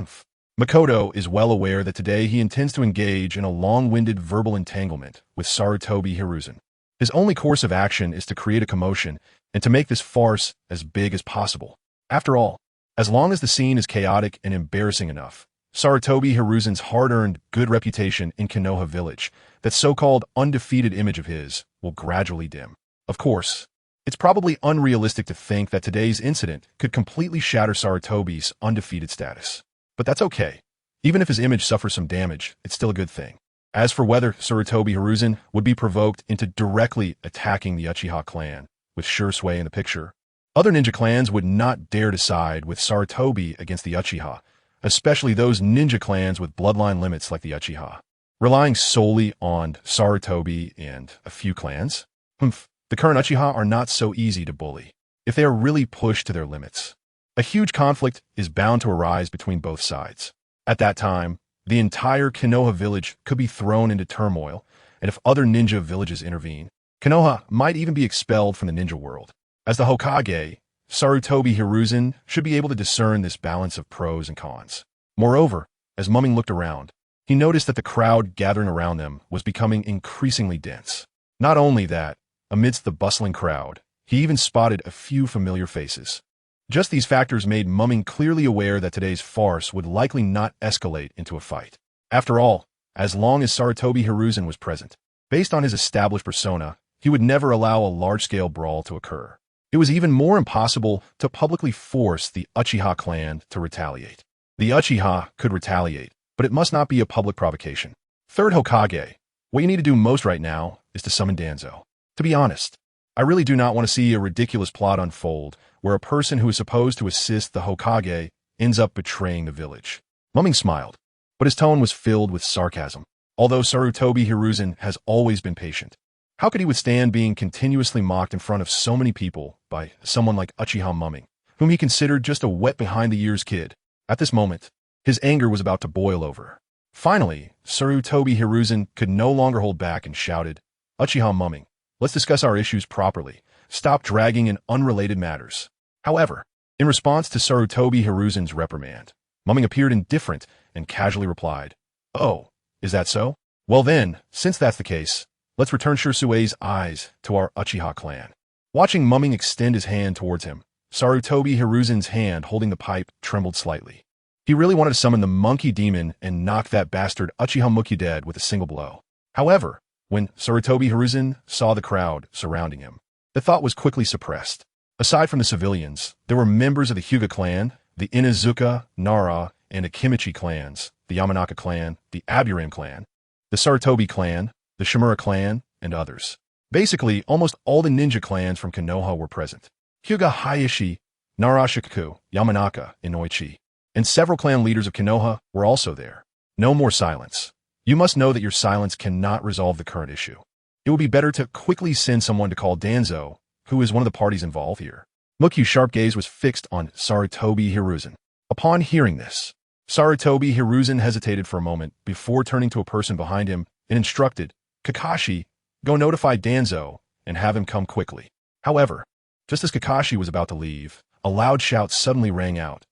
S1: Makoto is well aware that today he intends to engage in a long-winded verbal entanglement with Sarutobi Hiruzen. His only course of action is to create a commotion and to make this farce as big as possible. After all, as long as the scene is chaotic and embarrassing enough, Sarutobi Hiruzen's hard-earned good reputation in Konoha village, that so-called undefeated image of his, will gradually dim. Of course, it's probably unrealistic to think that today's incident could completely shatter Sarutobi's undefeated status. But that's okay. Even if his image suffers some damage, it's still a good thing. As for whether Sarutobi Hiruzen would be provoked into directly attacking the Uchiha clan, with Shisui in the picture, other ninja clans would not dare to side with Sarutobi against the Uchiha, especially those ninja clans with bloodline limits like the Uchiha. Relying solely on Sarutobi and a few clans? The current Uchiha are not so easy to bully, if they are really pushed to their limits. A huge conflict is bound to arise between both sides. At that time, the entire Konoha village could be thrown into turmoil, and if other ninja villages intervene, Konoha might even be expelled from the ninja world. As the Hokage, Sarutobi Hiruzen should be able to discern this balance of pros and cons. Moreover, as Ming looked around, he noticed that the crowd gathering around them was becoming increasingly dense. Not only that, amidst the bustling crowd, he even spotted a few familiar faces. Just these factors made Ming clearly aware that today's farce would likely not escalate into a fight. After all, as long as Sarutobi Hiruzen was present, based on his established persona, he would never allow a large-scale brawl to occur. It was even more impossible to publicly force the Uchiha clan to retaliate. The Uchiha could retaliate, but it must not be a public provocation. Third Hokage, what you need to do most right now is to summon Danzo. To be honest, I really do not want to see a ridiculous plot unfold where a person who is supposed to assist the Hokage ends up betraying the village. Ming smiled, but his tone was filled with sarcasm. Although Sarutobi Hiruzen has always been patient, how could he withstand being continuously mocked in front of so many people by someone like Uchiha Ming, whom he considered just a wet behind-the-ears kid? At this moment, his anger was about to boil over. Finally, Sarutobi Hiruzen could no longer hold back and shouted, "Uchiha Ming, let's discuss our issues properly. Stop dragging in unrelated matters." However, in response to Sarutobi Hiruzen's reprimand, Ming appeared indifferent and casually replied, "Oh, is that so? Well then, since that's the case, let's return Shisui's eyes to our Uchiha clan." Watching Ming extend his hand towards him, Sarutobi Hiruzen's hand holding the pipe trembled slightly. He really wanted to summon the monkey demon and knock that bastard Uchiha Mukyu dead with a single blow. However, when Sarutobi Hiruzen saw the crowd surrounding him, the thought was quickly suppressed. Aside from the civilians, there were members of the Hyuga clan, the Inuzuka, Nara, and Akimichi clans, the Yamanaka clan, the Aburame clan, the Sarutobi clan, the Shimura clan, and others. Basically, almost all the ninja clans from Konoha were present. Hyuga Hayashi, Narashikaku, Yamanaka, and Oichi, and several clan leaders of Konoha were also there. No more silence. You must know that your silence cannot resolve the current issue. It would be better to quickly send someone to call Danzo, who is one of the parties involved here. Mukyu's sharp gaze was fixed on Sarutobi Hiruzen. Upon hearing this, Sarutobi Hiruzen hesitated for a moment before turning to a person behind him and instructed, "Kakashi, go notify Danzo and have him come quickly." However, just as Kakashi was about to leave, a loud shout suddenly rang out.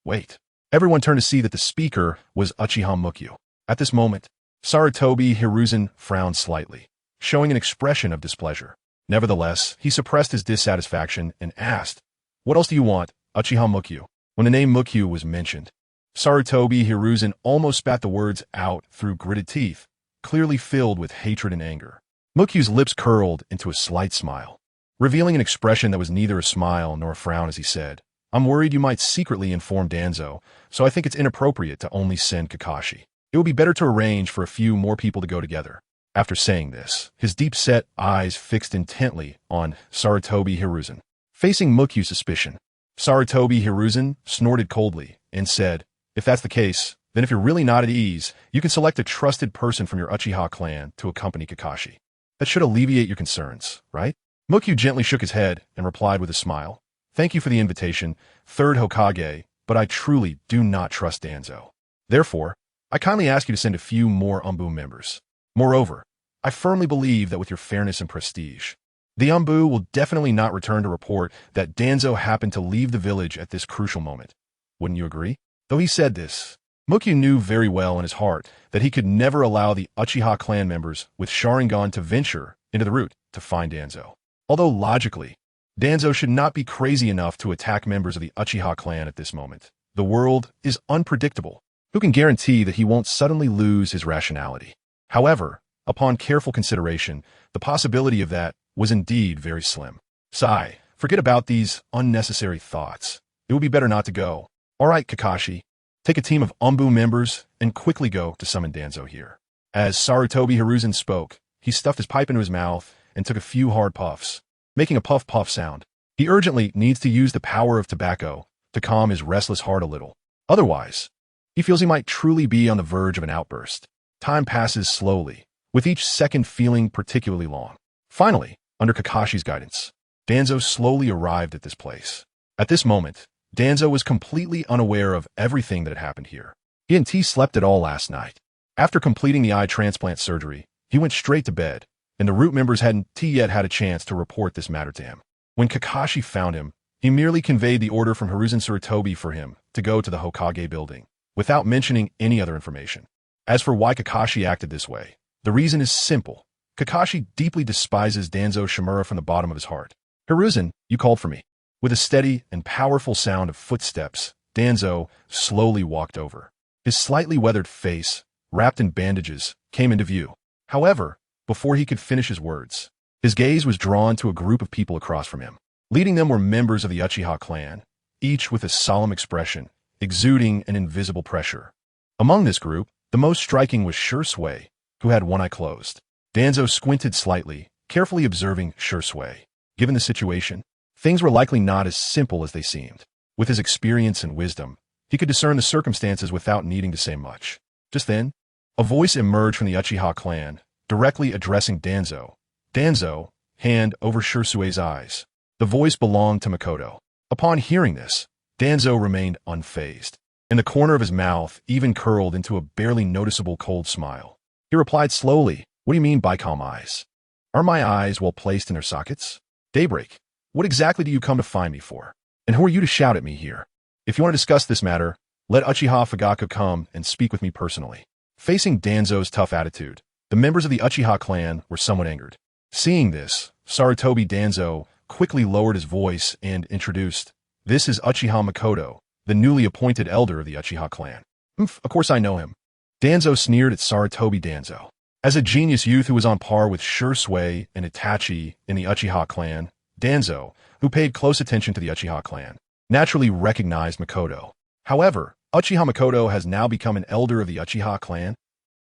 S1: "Wait." Everyone turned to see that the speaker was Uchiha Mukyu. At this moment, Sarutobi Hiruzen frowned slightly, showing an expression of displeasure. Nevertheless, he suppressed his dissatisfaction and asked, "What else do you want, Uchiha Mukyu?" When the name Mukyu was mentioned, Sarutobi Hiruzen almost spat the words out through gritted teeth, clearly filled with hatred and anger. Mukyu's lips curled into a slight smile, revealing an expression that was neither a smile nor a frown as he said, "I'm worried you might secretly inform Danzo, so I think it's inappropriate to only send Kakashi. It would be better to arrange for a few more people to go together." After saying this, his deep-set eyes fixed intently on Sarutobi Hiruzen. Facing Mukyu's suspicion, Sarutobi Hiruzen snorted coldly and said, "If that's the case, then if you're really not at ease, you can select a trusted person from your Uchiha clan to accompany Kakashi. That should alleviate your concerns, right?" Mukyu gently shook his head and replied with a smile, "Thank you for the invitation, third Hokage, but I truly do not trust Danzo. Therefore, I kindly ask you to send a few more Umbu members. Moreover, I firmly believe that with your fairness and prestige, the Umbu will definitely not return to report that Danzo happened to leave the village at this crucial moment. Wouldn't you agree?" Though he said this, Mukyu knew very well in his heart that he could never allow the Uchiha clan members with Sharingan to venture into the route to find Danzo. Although logically, Danzo should not be crazy enough to attack members of the Uchiha clan at this moment. The world is unpredictable. Who can guarantee that he won't suddenly lose his rationality? However, upon careful consideration, the possibility of that was indeed very slim. Sigh, forget about these unnecessary thoughts. It would be better not to go. All right, Kakashi. Take a team of Umbu members and quickly go to summon Danzo here. As Sarutobi Hiruzen spoke, he stuffed his pipe into his mouth and took a few hard puffs, making a puff-puff sound. He urgently needs to use the power of tobacco to calm his restless heart a little. Otherwise, he feels he might truly be on the verge of an outburst. Time passes slowly, with each second feeling particularly long. Finally, under Kakashi's guidance, Danzo slowly arrived at this place. At this moment, Danzo was completely unaware of everything that had happened here. He and T slept at all last night. After completing the eye transplant surgery, he went straight to bed, and the root members hadn't yet had a chance to report this matter to him. When Kakashi found him, he merely conveyed the order from Hiruzen Sarutobi for him to go to the Hokage building, without mentioning any other information. As for why Kakashi acted this way, the reason is simple. Kakashi deeply despises Danzo Shimura from the bottom of his heart. Hiruzen, you called for me. With a steady and powerful sound of footsteps, Danzo slowly walked over. His slightly weathered face, wrapped in bandages, came into view. However, before he could finish his words, his gaze was drawn to a group of people across from him. Leading them were members of the Uchiha clan, each with a solemn expression, exuding an invisible pressure. Among this group, the most striking was Shisui, who had one eye closed. Danzo squinted slightly, carefully observing Shisui. Given the situation, things were likely not as simple as they seemed. With his experience and wisdom, he could discern the circumstances without needing to say much. Just then, a voice emerged from the Uchiha clan, directly addressing Danzo. Danzo, hand over Shisui's eyes. The voice belonged to Makoto. Upon hearing this, Danzo remained unfazed, and the corner of his mouth even curled into a barely noticeable cold smile. He replied slowly, "What do you mean by calm eyes? Are my eyes well placed in their sockets? Daybreak, what exactly do you come to find me for? And who are you to shout at me here? If you want to discuss this matter, let Uchiha Fugaku come and speak with me personally." Facing Danzo's tough attitude, the members of the Uchiha clan were somewhat angered. Seeing this, Sarutobi Danzo quickly lowered his voice and introduced, "This is Uchiha Makoto, the newly appointed elder of the Uchiha clan." Of course I know him." Danzo sneered at Sarutobi Danzo. As a genius youth who was on par with Shisui and Itachi in the Uchiha clan, Danzo, who paid close attention to the Uchiha clan, naturally recognized Makoto. However, Uchiha Makoto has now become an elder of the Uchiha clan.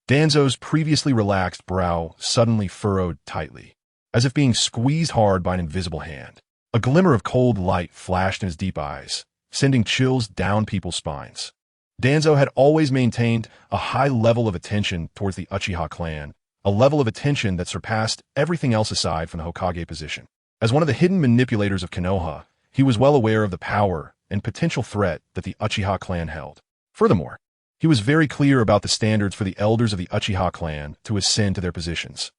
S1: Danzo's previously relaxed brow suddenly furrowed tightly, as if being squeezed hard by an invisible hand. A glimmer of cold light flashed in his deep eyes, sending chills down people's spines. Danzo had always maintained a high level of attention towards the Uchiha clan, a level of attention that surpassed everything else aside from the Hokage position. As one of the hidden manipulators of Konoha, he was well aware of the power and potential threat that the Uchiha clan held. Furthermore, he was very clear about the standards for the elders of the Uchiha clan to ascend to their positions.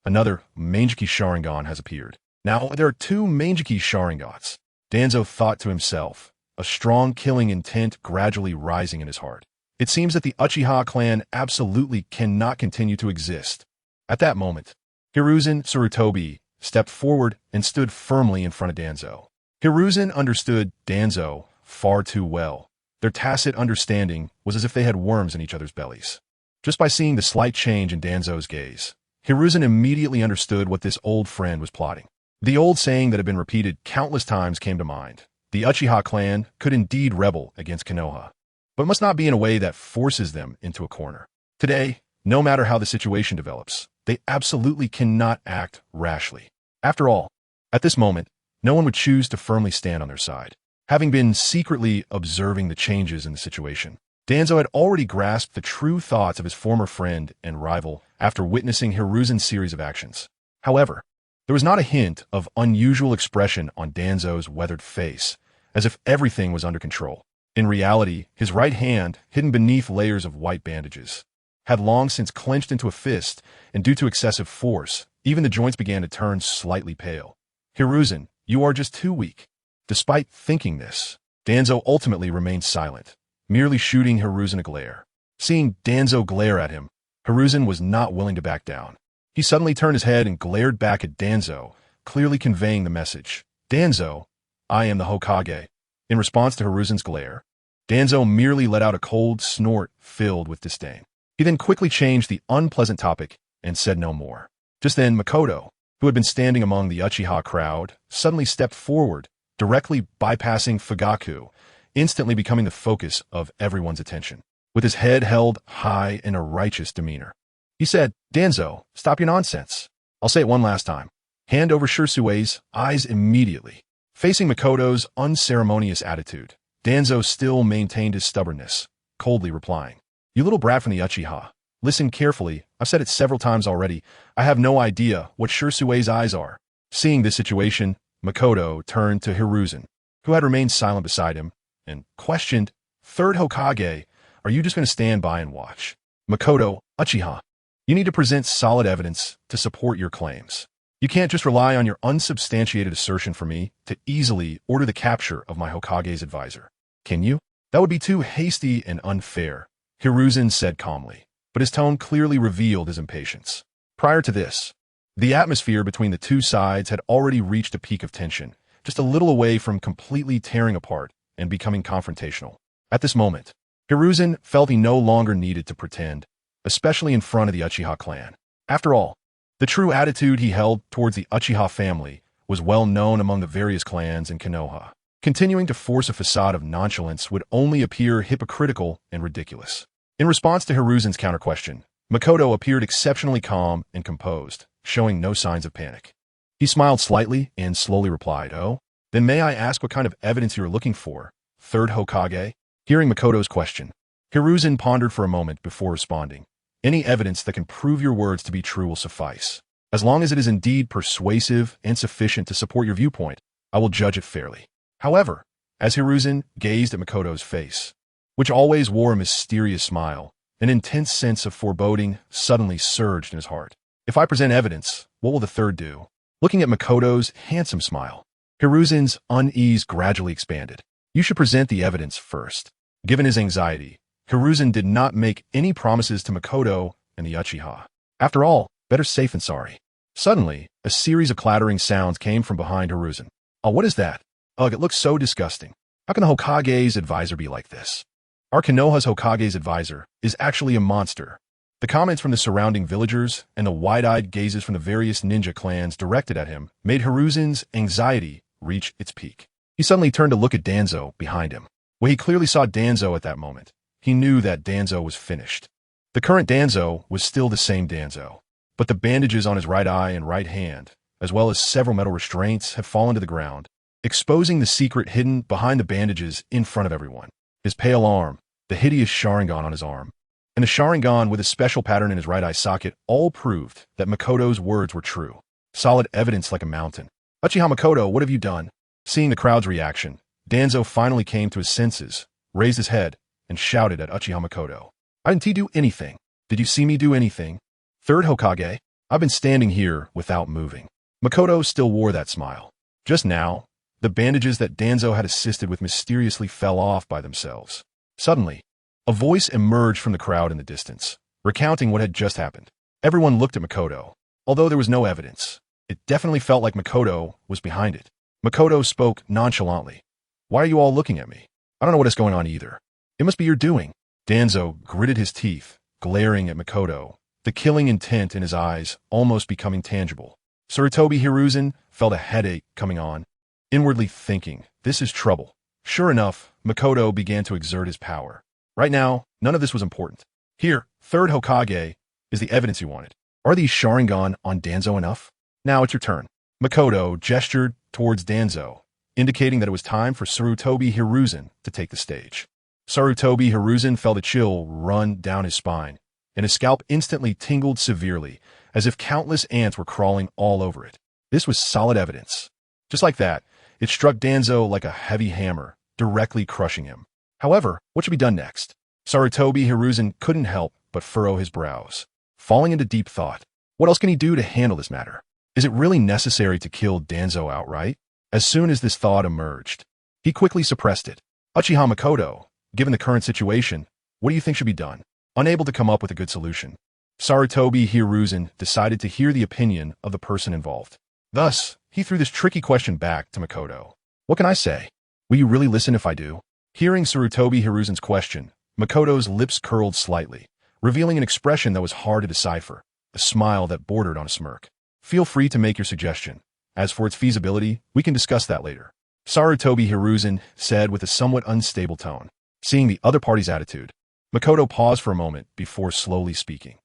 S1: Another Mangekyō Sharingan has appeared. Now, there are two Mangekyō Sharingans. Danzo thought to himself, a strong killing intent gradually rising in his heart. It seems that the Uchiha clan absolutely cannot continue to exist. At that moment, Hiruzen Sarutobi stepped forward and stood firmly in front of Danzo. Hiruzen understood Danzo far too well. Their tacit understanding was as if they had worms in each other's bellies. Just by seeing the slight change in Danzo's gaze, Hiruzen immediately understood what this old friend was plotting. The old saying that had been repeated countless times came to mind. The Uchiha clan could indeed rebel against Konoha, but must not be in a way that forces them into a corner. Today, no matter how the situation develops, they absolutely cannot act rashly. After all, at this moment, no one would choose to firmly stand on their side. Having been secretly observing the changes in the situation, Danzo had already grasped the true thoughts of his former friend and rival after witnessing Hiruzen's series of actions. However, there was not a hint of unusual expression on Danzo's weathered face, as if everything was under control. In reality, his right hand, hidden beneath layers of white bandages, had long since clenched into a fist, and due to excessive force, even the joints began to turn slightly pale. "Hiruzen, you are just too weak." Despite thinking this, Danzo ultimately remained silent, merely shooting Hiruzen a glare. Seeing Danzo glare at him, Hiruzen was not willing to back down. He suddenly turned his head and glared back at Danzo, clearly conveying the message. "Danzo, I am the Hokage." In response to Hiruzen's glare, Danzo merely let out a cold snort filled with disdain. He then quickly changed the unpleasant topic and said no more. Just then, Makoto, who had been standing among the Uchiha crowd, suddenly stepped forward, directly bypassing Fugaku, instantly becoming the focus of everyone's attention. With his head held high in a righteous demeanor, he said, "Danzo, stop your nonsense. I'll say it one last time. Hand over Shisui's eyes immediately." Facing Makoto's unceremonious attitude, Danzo still maintained his stubbornness, coldly replying, "You little brat from the Uchiha. Listen carefully. I've said it several times already. I have no idea what Shisui's eyes are." Seeing this situation, Makoto turned to Hiruzen, who had remained silent beside him, and questioned, "Third Hokage, are you just going to stand by and watch?" "Makoto, Uchiha, you need to present solid evidence to support your claims. You can't just rely on your unsubstantiated assertion for me to easily order the capture of my Hokage's advisor. Can you? That would be too hasty and unfair," Hiruzen said calmly, but his tone clearly revealed his impatience. Prior to this, the atmosphere between the two sides had already reached a peak of tension, just a little away from completely tearing apart and becoming confrontational. At this moment, Hiruzen felt he no longer needed to pretend, especially in front of the Uchiha clan. After all, the true attitude he held towards the Uchiha family was well known among the various clans in Konoha. Continuing to force a facade of nonchalance would only appear hypocritical and ridiculous. In response to Hiruzen's counter-question, Makoto appeared exceptionally calm and composed, showing no signs of panic. He smiled slightly and slowly replied, "Oh, then may I ask what kind of evidence you are looking for, Third Hokage?" Hearing Makoto's question, Hiruzen pondered for a moment before responding. "Any evidence that can prove your words to be true will suffice. As long as it is indeed persuasive and sufficient to support your viewpoint, I will judge it fairly." However, as Hiruzen gazed at Makoto's face, which always wore a mysterious smile, an intense sense of foreboding suddenly surged in his heart. "If I present evidence, what will the third do?" Looking at Makoto's handsome smile, Hiruzen's unease gradually expanded. "You should present the evidence first." Given his anxiety, Hiruzen did not make any promises to Makoto and the Uchiha. After all, better safe than sorry. Suddenly, a series of clattering sounds came from behind Hiruzen. "Oh, what is that? Ugh, it looks so disgusting. How can the Hokage's advisor be like this? Our Konoha's Hokage's advisor is actually a monster." The comments from the surrounding villagers and the wide-eyed gazes from the various ninja clans directed at him made Hiruzen's anxiety reach its peak. He suddenly turned to look at Danzo behind him. When he clearly saw Danzo at that moment, he knew that Danzo was finished. The current Danzo was still the same Danzo, but the bandages on his right eye and right hand, as well as several metal restraints, had fallen to the ground, exposing the secret hidden behind the bandages in front of everyone. His pale arm, the hideous Sharingan on his arm, and the Sharingan with a special pattern in his right eye socket all proved that Makoto's words were true. Solid evidence like a mountain. "Uchiha Makoto, what have you done?" Seeing the crowd's reaction, Danzo finally came to his senses, raised his head, and shouted at Uchiha Makoto. "I didn't do anything. Did you see me do anything? Third Hokage, I've been standing here without moving." Makoto still wore that smile. Just now, the bandages that Danzo had assisted with mysteriously fell off by themselves. Suddenly, a voice emerged from the crowd in the distance, recounting what had just happened. Everyone looked at Makoto. Although there was no evidence, it definitely felt like Makoto was behind it. Makoto spoke nonchalantly. "Why are you all looking at me? I don't know what is going on either. It must be your doing." Danzo gritted his teeth, glaring at Makoto, the killing intent in his eyes almost becoming tangible. Sarutobi Hiruzen felt a headache coming on, inwardly thinking, "This is trouble." Sure enough, Makoto began to exert his power. Right now, none of this was important. "Here, Third Hokage, is the evidence you wanted. Are these Sharingan on Danzo enough? Now it's your turn." Makoto gestured towards Danzo, indicating that it was time for Sarutobi Hiruzen to take the stage. Sarutobi Hiruzen felt a chill run down his spine, and his scalp instantly tingled severely, as if countless ants were crawling all over it. This was solid evidence. Just like that, it struck Danzo like a heavy hammer, directly crushing him. However, what should be done next? Sarutobi Hiruzen couldn't help but furrow his brows, falling into deep thought. What else can he do to handle this matter? Is it really necessary to kill Danzo outright? As soon as this thought emerged, he quickly suppressed it. "Uchiha Makoto, given the current situation, what do you think should be done?" Unable to come up with a good solution, Sarutobi Hiruzen decided to hear the opinion of the person involved. Thus, he threw this tricky question back to Makoto. "What can I say? Will you really listen if I do?" Hearing Sarutobi Hiruzen's question, Makoto's lips curled slightly, revealing an expression that was hard to decipher, a smile that bordered on a smirk. Feel free to make your suggestion. As for its feasibility, we can discuss that later. Sarutobi Hiruzen said with a somewhat unstable tone. Seeing the other party's attitude, Makoto paused for a moment before slowly speaking.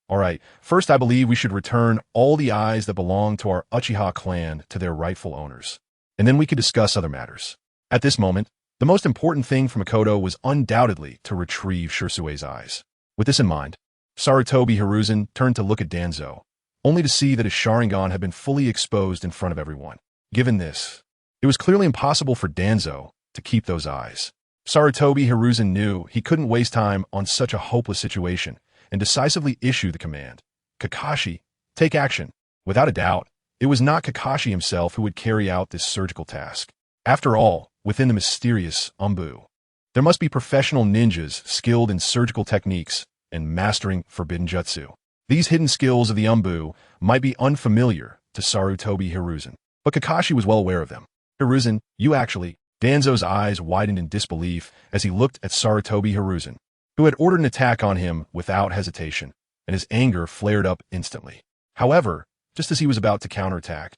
S1: All right, first I believe we should return all the eyes that belong to our Uchiha clan to their rightful owners, and then we could discuss other matters. At this moment, the most important thing for Makoto was undoubtedly to retrieve Shisui's eyes. With this in mind, Sarutobi Hiruzen turned to look at Danzo, only to see that his Sharingan had been fully exposed in front of everyone. Given this, it was clearly impossible for Danzo to keep those eyes. Sarutobi Hiruzen knew he couldn't waste time on such a hopeless situation and decisively issue the command. Kakashi, take action. Without a doubt, it was not Kakashi himself who would carry out this surgical task. After all, within the mysterious Umbu, there must be professional ninjas skilled in surgical techniques and mastering forbidden jutsu. These hidden skills of the Umbu might be unfamiliar to Sarutobi Hiruzen, but Kakashi was well aware of them. Hiruzen, you actually... Danzo's eyes widened in disbelief as he looked at Sarutobi Hiruzen, who had ordered an attack on him without hesitation, and his anger flared up instantly. However, just as he was about to counterattack,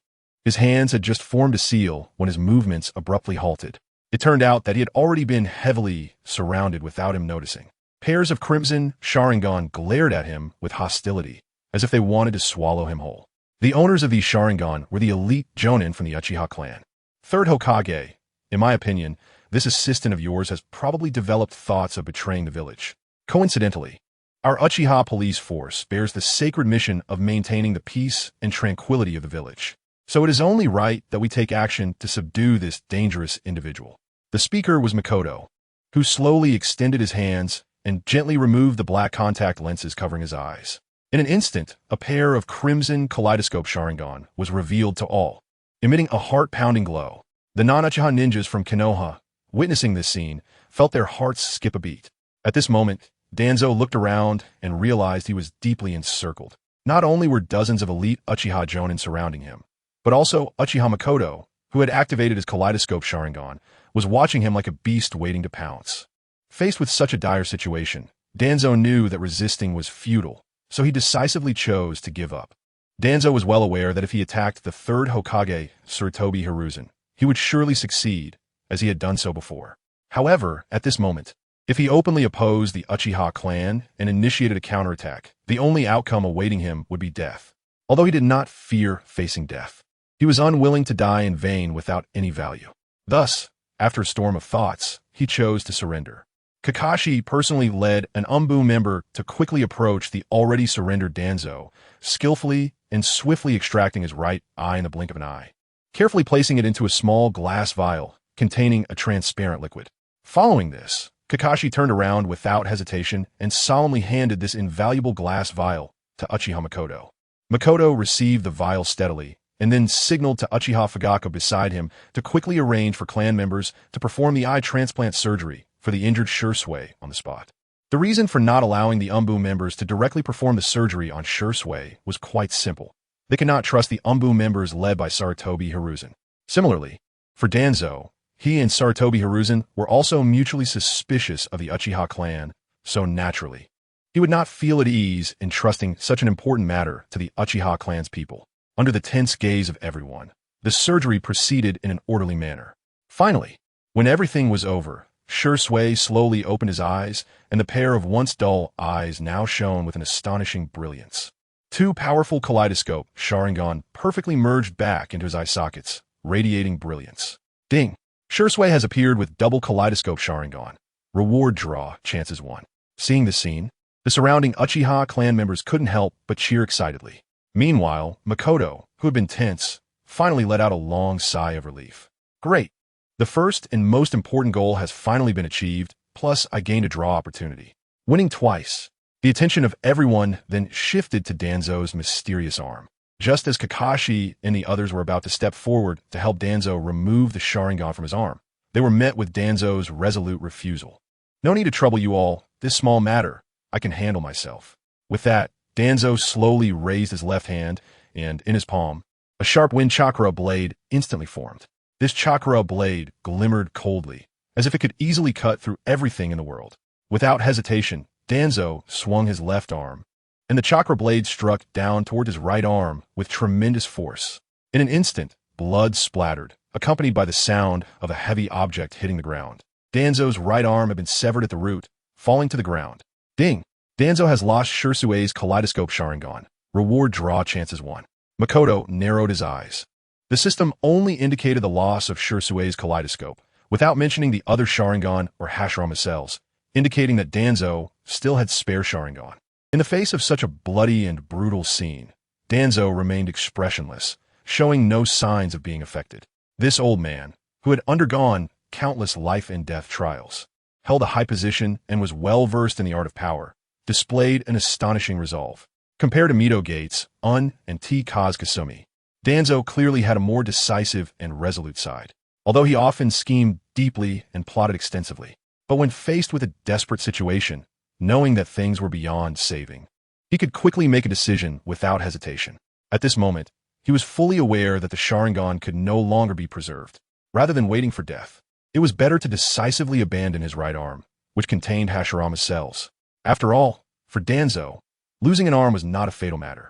S1: his hands had just formed a seal when his movements abruptly halted. It turned out that he had already been heavily surrounded without him noticing. Pairs of crimson Sharingan glared at him with hostility, as if they wanted to swallow him whole. The owners of these Sharingan were the elite Jonin from the Uchiha clan. Third Hokage, in my opinion, this assistant of yours has probably developed thoughts of betraying the village. Coincidentally, our Uchiha police force bears the sacred mission of maintaining the peace and tranquility of the village. So it is only right that we take action to subdue this dangerous individual. The speaker was Makoto, who slowly extended his hands and gently removed the black contact lenses covering his eyes. In an instant, a pair of crimson kaleidoscope Sharingan was revealed to all, emitting a heart-pounding glow. The non-Uchiha ninjas from Konoha, witnessing this scene, felt their hearts skip a beat. At this moment, Danzo looked around and realized he was deeply encircled. Not only were dozens of elite Uchiha Jonin surrounding him, but also Uchiha Makoto, who had activated his kaleidoscope Sharingan, was watching him like a beast waiting to pounce. Faced with such a dire situation, Danzo knew that resisting was futile, so he decisively chose to give up. Danzo was well aware that if he attacked the third Hokage, Sarutobi Hiruzen, he would surely succeed, as he had done so before. However, at this moment, if he openly opposed the Uchiha clan and initiated a counterattack, the only outcome awaiting him would be death. Although he did not fear facing death, he was unwilling to die in vain without any value. Thus, after a storm of thoughts, he chose to surrender. Kakashi personally led an Umbu member to quickly approach the already surrendered Danzo, skillfully and swiftly extracting his right eye in the blink of an eye, carefully placing it into a small glass vial containing a transparent liquid. Following this, Kakashi turned around without hesitation and solemnly handed this invaluable glass vial to Uchiha Makoto. Makoto received the vial steadily and then signaled to Uchiha Fugako beside him to quickly arrange for clan members to perform the eye transplant surgery for the injured Shisui on the spot. The reason for not allowing the Umbu members to directly perform the surgery on Shisui was quite simple. They could not trust the Umbu members led by Sarutobi Hiruzen. Similarly, for Danzo, he and Sarutobi Hiruzen were also mutually suspicious of the Uchiha clan, so naturally, he would not feel at ease in trusting such an important matter to the Uchiha clan's people. Under the tense gaze of everyone, the surgery proceeded in an orderly manner. Finally, when everything was over, Shisui slowly opened his eyes, and the pair of once dull eyes now shone with an astonishing brilliance. Two powerful kaleidoscope Sharingan perfectly merged back into his eye sockets, radiating brilliance. Ding! Shisui has appeared with double kaleidoscope Sharingan. Reward draw, chances 1. Seeing this scene, the surrounding Uchiha clan members couldn't help but cheer excitedly. Meanwhile, Makoto, who had been tense, finally let out a long sigh of relief. Great! The first and most important goal has finally been achieved, plus I gained a draw opportunity. Winning twice. The attention of everyone then shifted to Danzo's mysterious arm. Just as Kakashi and the others were about to step forward to help Danzo remove the Sharingan from his arm, they were met with Danzo's resolute refusal. No need to trouble you all, this small matter, I can handle myself. With that, Danzo slowly raised his left hand, and in his palm, a sharp wind chakra blade instantly formed. This chakra blade glimmered coldly, as if it could easily cut through everything in the world. Without hesitation, Danzo swung his left arm, and the chakra blade struck down toward his right arm with tremendous force. In an instant, blood splattered, accompanied by the sound of a heavy object hitting the ground. Danzo's right arm had been severed at the root, falling to the ground. Ding! Danzo has lost Shisui's kaleidoscope Sharingan. Reward draw chances 1. Makoto narrowed his eyes. The system only indicated the loss of Shisui's kaleidoscope, without mentioning the other Sharingan or Hashirama cells, indicating that Danzo still had spare Sharingan. In the face of such a bloody and brutal scene, Danzo remained expressionless, showing no signs of being affected. This old man, who had undergone countless life and death trials, held a high position and was well versed in the art of power, displayed an astonishing resolve. Compared to Mito Gates, Un, and T. Kaz Kasumi, Danzo clearly had a more decisive and resolute side, although he often schemed deeply and plotted extensively. But when faced with a desperate situation, knowing that things were beyond saving, he could quickly make a decision without hesitation. At this moment, he was fully aware that the Sharingan could no longer be preserved. Rather than waiting for death, it was better to decisively abandon his right arm, which contained Hashirama cells. After all, for Danzo, losing an arm was not a fatal matter.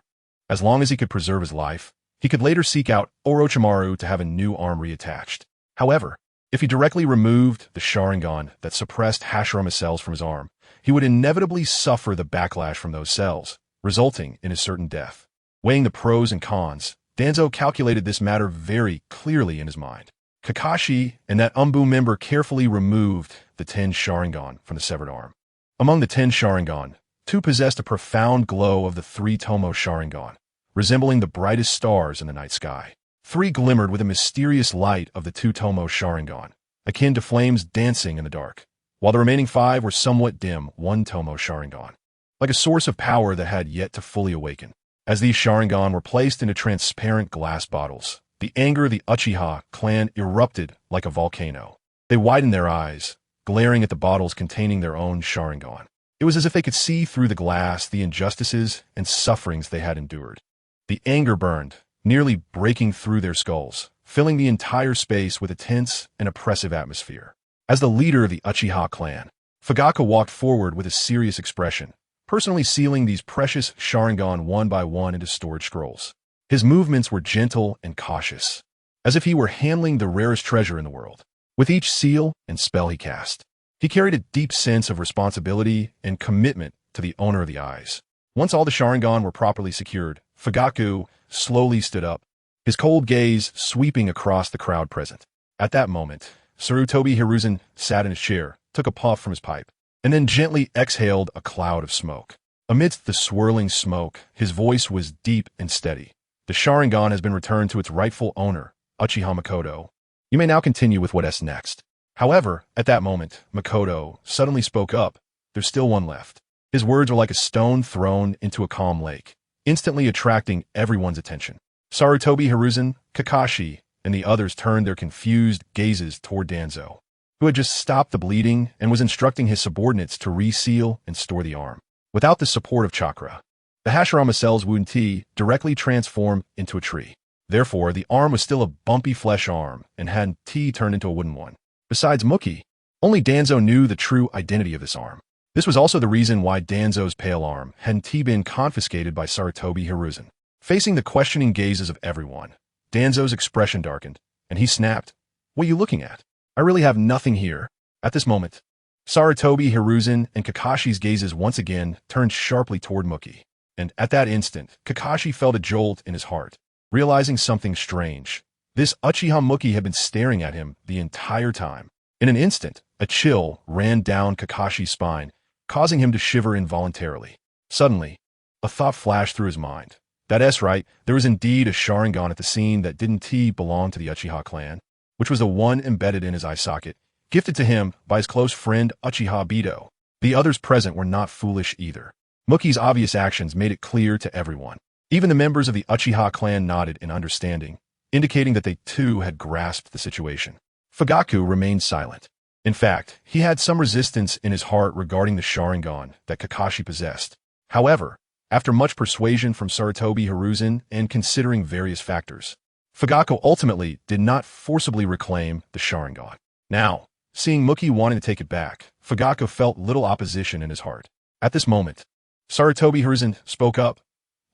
S1: As long as he could preserve his life, he could later seek out Orochimaru to have a new arm reattached. However, if he directly removed the Sharingan that suppressed Hashirama cells from his arm, he would inevitably suffer the backlash from those cells, resulting in his certain death. Weighing the pros and cons, Danzo calculated this matter very clearly in his mind. Kakashi and that Umbu member carefully removed the 10 Sharingan from the severed arm. Among the 10 Sharingan, 2 possessed a profound glow of the 3 Tomo Sharingan, resembling the brightest stars in the night sky. 3 glimmered with a mysterious light of the 2 Tomo Sharingan, akin to flames dancing in the dark, while the remaining 5 were somewhat dim 1 Tomo Sharingan, like a source of power that had yet to fully awaken. As these Sharingan were placed into transparent glass bottles, the anger of the Uchiha clan erupted like a volcano. They widened their eyes, glaring at the bottles containing their own Sharingan. It was as if they could see through the glass the injustices and sufferings they had endured. The anger burned, nearly breaking through their skulls, filling the entire space with a tense and oppressive atmosphere. As the leader of the Uchiha clan, Fugaku walked forward with a serious expression, personally sealing these precious Sharingan one by one into storage scrolls. His movements were gentle and cautious, as if he were handling the rarest treasure in the world. With each seal and spell he cast, he carried a deep sense of responsibility and commitment to the owner of the eyes. Once all the Sharingan were properly secured, Fugaku slowly stood up, his cold gaze sweeping across the crowd present. At that moment, Sarutobi Hiruzen sat in his chair, took a puff from his pipe, and then gently exhaled a cloud of smoke. Amidst the swirling smoke, his voice was deep and steady. The Sharingan has been returned to its rightful owner, Uchiha Makoto. You may now continue with what's next. However, at that moment, Makoto suddenly spoke up. There's still one left. His words were like a stone thrown into a calm lake, instantly attracting everyone's attention. Sarutobi Hiruzen, Kakashi, and the others turned their confused gazes toward Danzo, who had just stopped the bleeding and was instructing his subordinates to reseal and store the arm. Without the support of chakra, the Hashirama cell's wound T directly transformed into a tree. Therefore, the arm was still a bumpy flesh arm and had T turned into a wooden one. Besides Mookie, only Danzo knew the true identity of this arm. This was also the reason why Danzo's pale arm had T been confiscated by Sarutobi Hiruzen. Facing the questioning gazes of everyone, Danzo's expression darkened, and he snapped, "What are you looking at? I really have nothing here." At this moment, Sarutobi Hiruzen and Kakashi's gazes once again turned sharply toward Mookie, and at that instant, Kakashi felt a jolt in his heart, realizing something strange. This Uchiha Mookie had been staring at him the entire time. In an instant, a chill ran down Kakashi's spine, causing him to shiver involuntarily. Suddenly, a thought flashed through his mind. That's right, there was indeed a Sharingan at the scene that didn't belong to the Uchiha clan, which was the one embedded in his eye socket, gifted to him by his close friend Uchiha Bido. The others present were not foolish either. Mookie's obvious actions made it clear to everyone. Even the members of the Uchiha clan nodded in understanding, indicating that they too had grasped the situation. Fugaku remained silent. In fact, he had some resistance in his heart regarding the Sharingan that Kakashi possessed. However, after much persuasion from Sarutobi Hiruzen and considering various factors, Fugaku ultimately did not forcibly reclaim the Sharingan. Now, Seeing Muki wanting to take it back, Fugaku felt little opposition in his heart. At this moment, Sarutobi Hiruzen spoke up.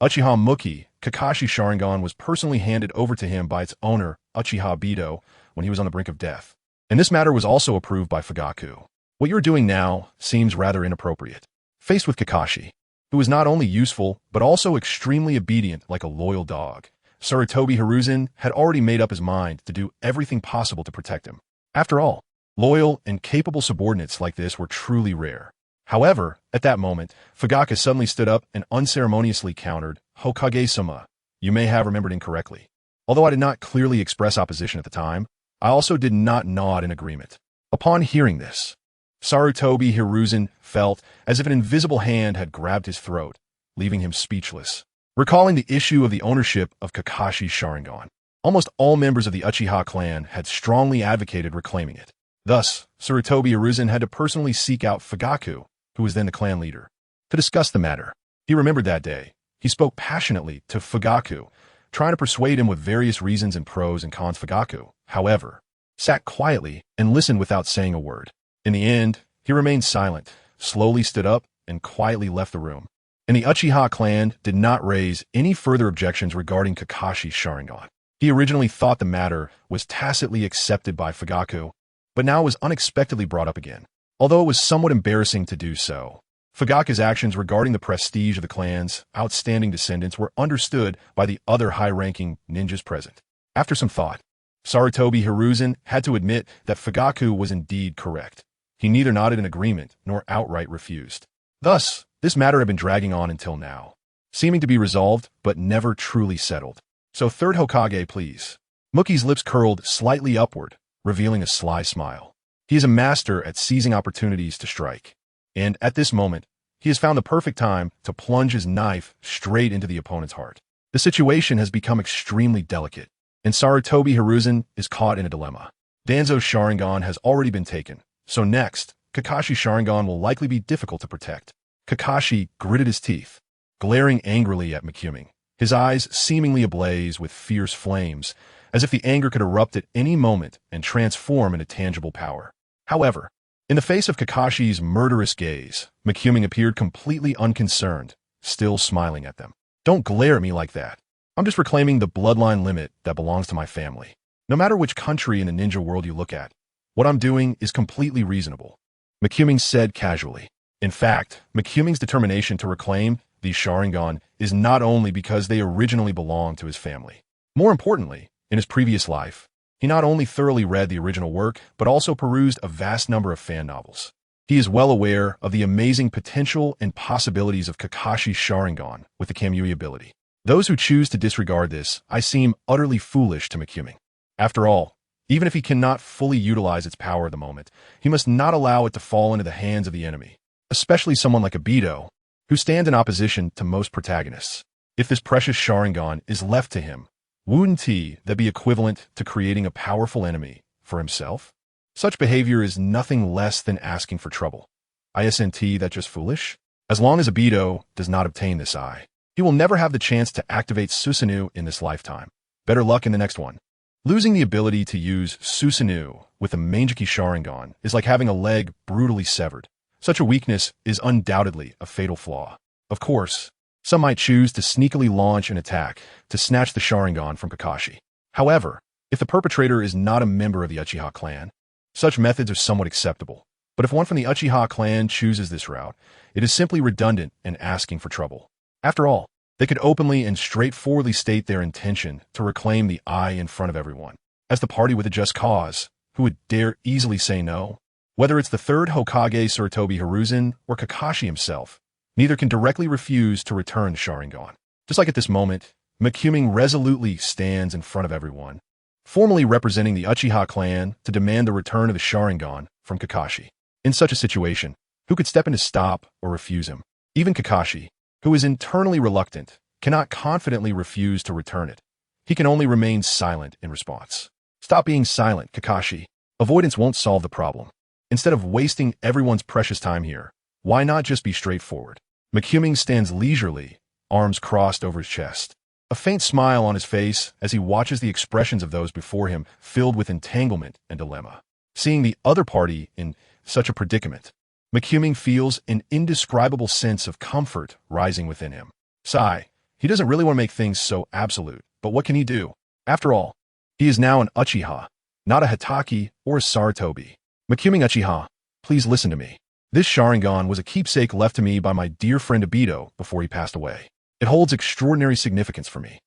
S1: Uchiha Muki, Kakashi's Sharingan was personally handed over to him by its owner, Uchiha Bido, when he was on the brink of death. And this matter was also approved by Fugaku. What you're doing now seems rather inappropriate. Faced with Kakashi, who was not only useful, but also extremely obedient like a loyal dog, Sarutobi Hiruzen had already made up his mind to do everything possible to protect him. After all, loyal and capable subordinates like this were truly rare. However, at that moment, Fugaku suddenly stood up and unceremoniously countered, "Hokage-sama, you may have remembered incorrectly. Although I did not clearly express opposition at the time, I also did not nod in agreement." Upon hearing this, Sarutobi Hiruzen felt as if an invisible hand had grabbed his throat, leaving him speechless. Recalling the issue of the ownership of Kakashi's Sharingan, almost all members of the Uchiha clan had strongly advocated reclaiming it. Thus, Sarutobi Hiruzen had to personally seek out Fugaku, who was then the clan leader, to discuss the matter. He remembered that day. He spoke passionately to Fugaku, trying to persuade him with various reasons and pros and cons. Fugaku, however, sat quietly and listened without saying a word. In the end, he remained silent, slowly stood up, and quietly left the room. And the Uchiha clan did not raise any further objections regarding Kakashi's Sharingan. He originally thought the matter was tacitly accepted by Fugaku, but now it was unexpectedly brought up again. Although it was somewhat embarrassing to do so, Fugaku's actions regarding the prestige of the clan's outstanding descendants were understood by the other high-ranking ninjas present. After some thought, Sarutobi Hiruzen had to admit that Fugaku was indeed correct. He neither nodded in agreement nor outright refused. Thus, this matter had been dragging on until now, seeming to be resolved but never truly settled. "So third Hokage, please." Muki's lips curled slightly upward, revealing a sly smile. He is a master at seizing opportunities to strike. And at this moment, he has found the perfect time to plunge his knife straight into the opponent's heart. The situation has become extremely delicate, and Sarutobi Hiruzen is caught in a dilemma. Danzo's Sharingan has already been taken, so next, Kakashi's Sharingan will likely be difficult to protect. Kakashi gritted his teeth, glaring angrily at Ming, his eyes seemingly ablaze with fierce flames, as if the anger could erupt at any moment and transform into tangible power. However, in the face of Kakashi's murderous gaze, Ming appeared completely unconcerned, still smiling at them. "Don't glare at me like that. I'm just reclaiming the bloodline limit that belongs to my family. No matter which country in the ninja world you look at, what I'm doing is completely reasonable," Ming said casually. In fact, Ming's determination to reclaim these Sharingan is not only because they originally belonged to his family. More importantly, in his previous life, he not only thoroughly read the original work, but also perused a vast number of fan novels. He is well aware of the amazing potential and possibilities of Kakashi's Sharingan with the Kamui ability. Those who choose to disregard this, I seem utterly foolish to Ming. After all, even if he cannot fully utilize its power at the moment, he must not allow it to fall into the hands of the enemy, especially someone like Bido, who stands in opposition to most protagonists. If this precious Sharingan is left to him, wouldn't that be equivalent to creating a powerful enemy for himself? Such behavior is nothing less than asking for trouble. Isn't that just foolish? As long as Bido does not obtain this eye, he will never have the chance to activate Susanoo in this lifetime. Better luck in the next one. Losing the ability to use Susanoo with a Mangekyō Sharingan is like having a leg brutally severed. Such a weakness is undoubtedly a fatal flaw. Of course, some might choose to sneakily launch an attack to snatch the Sharingan from Kakashi. However, if the perpetrator is not a member of the Uchiha clan, such methods are somewhat acceptable. But if one from the Uchiha clan chooses this route, it is simply redundant and asking for trouble. After all, they could openly and straightforwardly state their intention to reclaim the eye in front of everyone. As the party with a just cause, who would dare easily say no? Whether it's the third Hokage Sarutobi Hiruzen or Kakashi himself, neither can directly refuse to return the Sharingan. Just like at this moment, Ming resolutely stands in front of everyone, formally representing the Uchiha clan to demand the return of the Sharingan from Kakashi. In such a situation, who could step in to stop or refuse him? Even Kakashi, who is internally reluctant, cannot confidently refuse to return it. He can only remain silent in response. Stop being silent, Kakashi. Avoidance won't solve the problem. Instead of wasting everyone's precious time here, why not just be straightforward? Ming stands leisurely, arms crossed over his chest, a faint smile on his face as he watches the expressions of those before him filled with entanglement and dilemma. Seeing the other party in such a predicament, Ming feels an indescribable sense of comfort rising within him. Sigh, he doesn't really want to make things so absolute, but what can he do? After all, he is now an Uchiha, not a Hokage or a Sarutobi. Ming Uchiha, please listen to me. This Sharingan was a keepsake left to me by my dear friend Obito before he passed away. It holds extraordinary significance for me.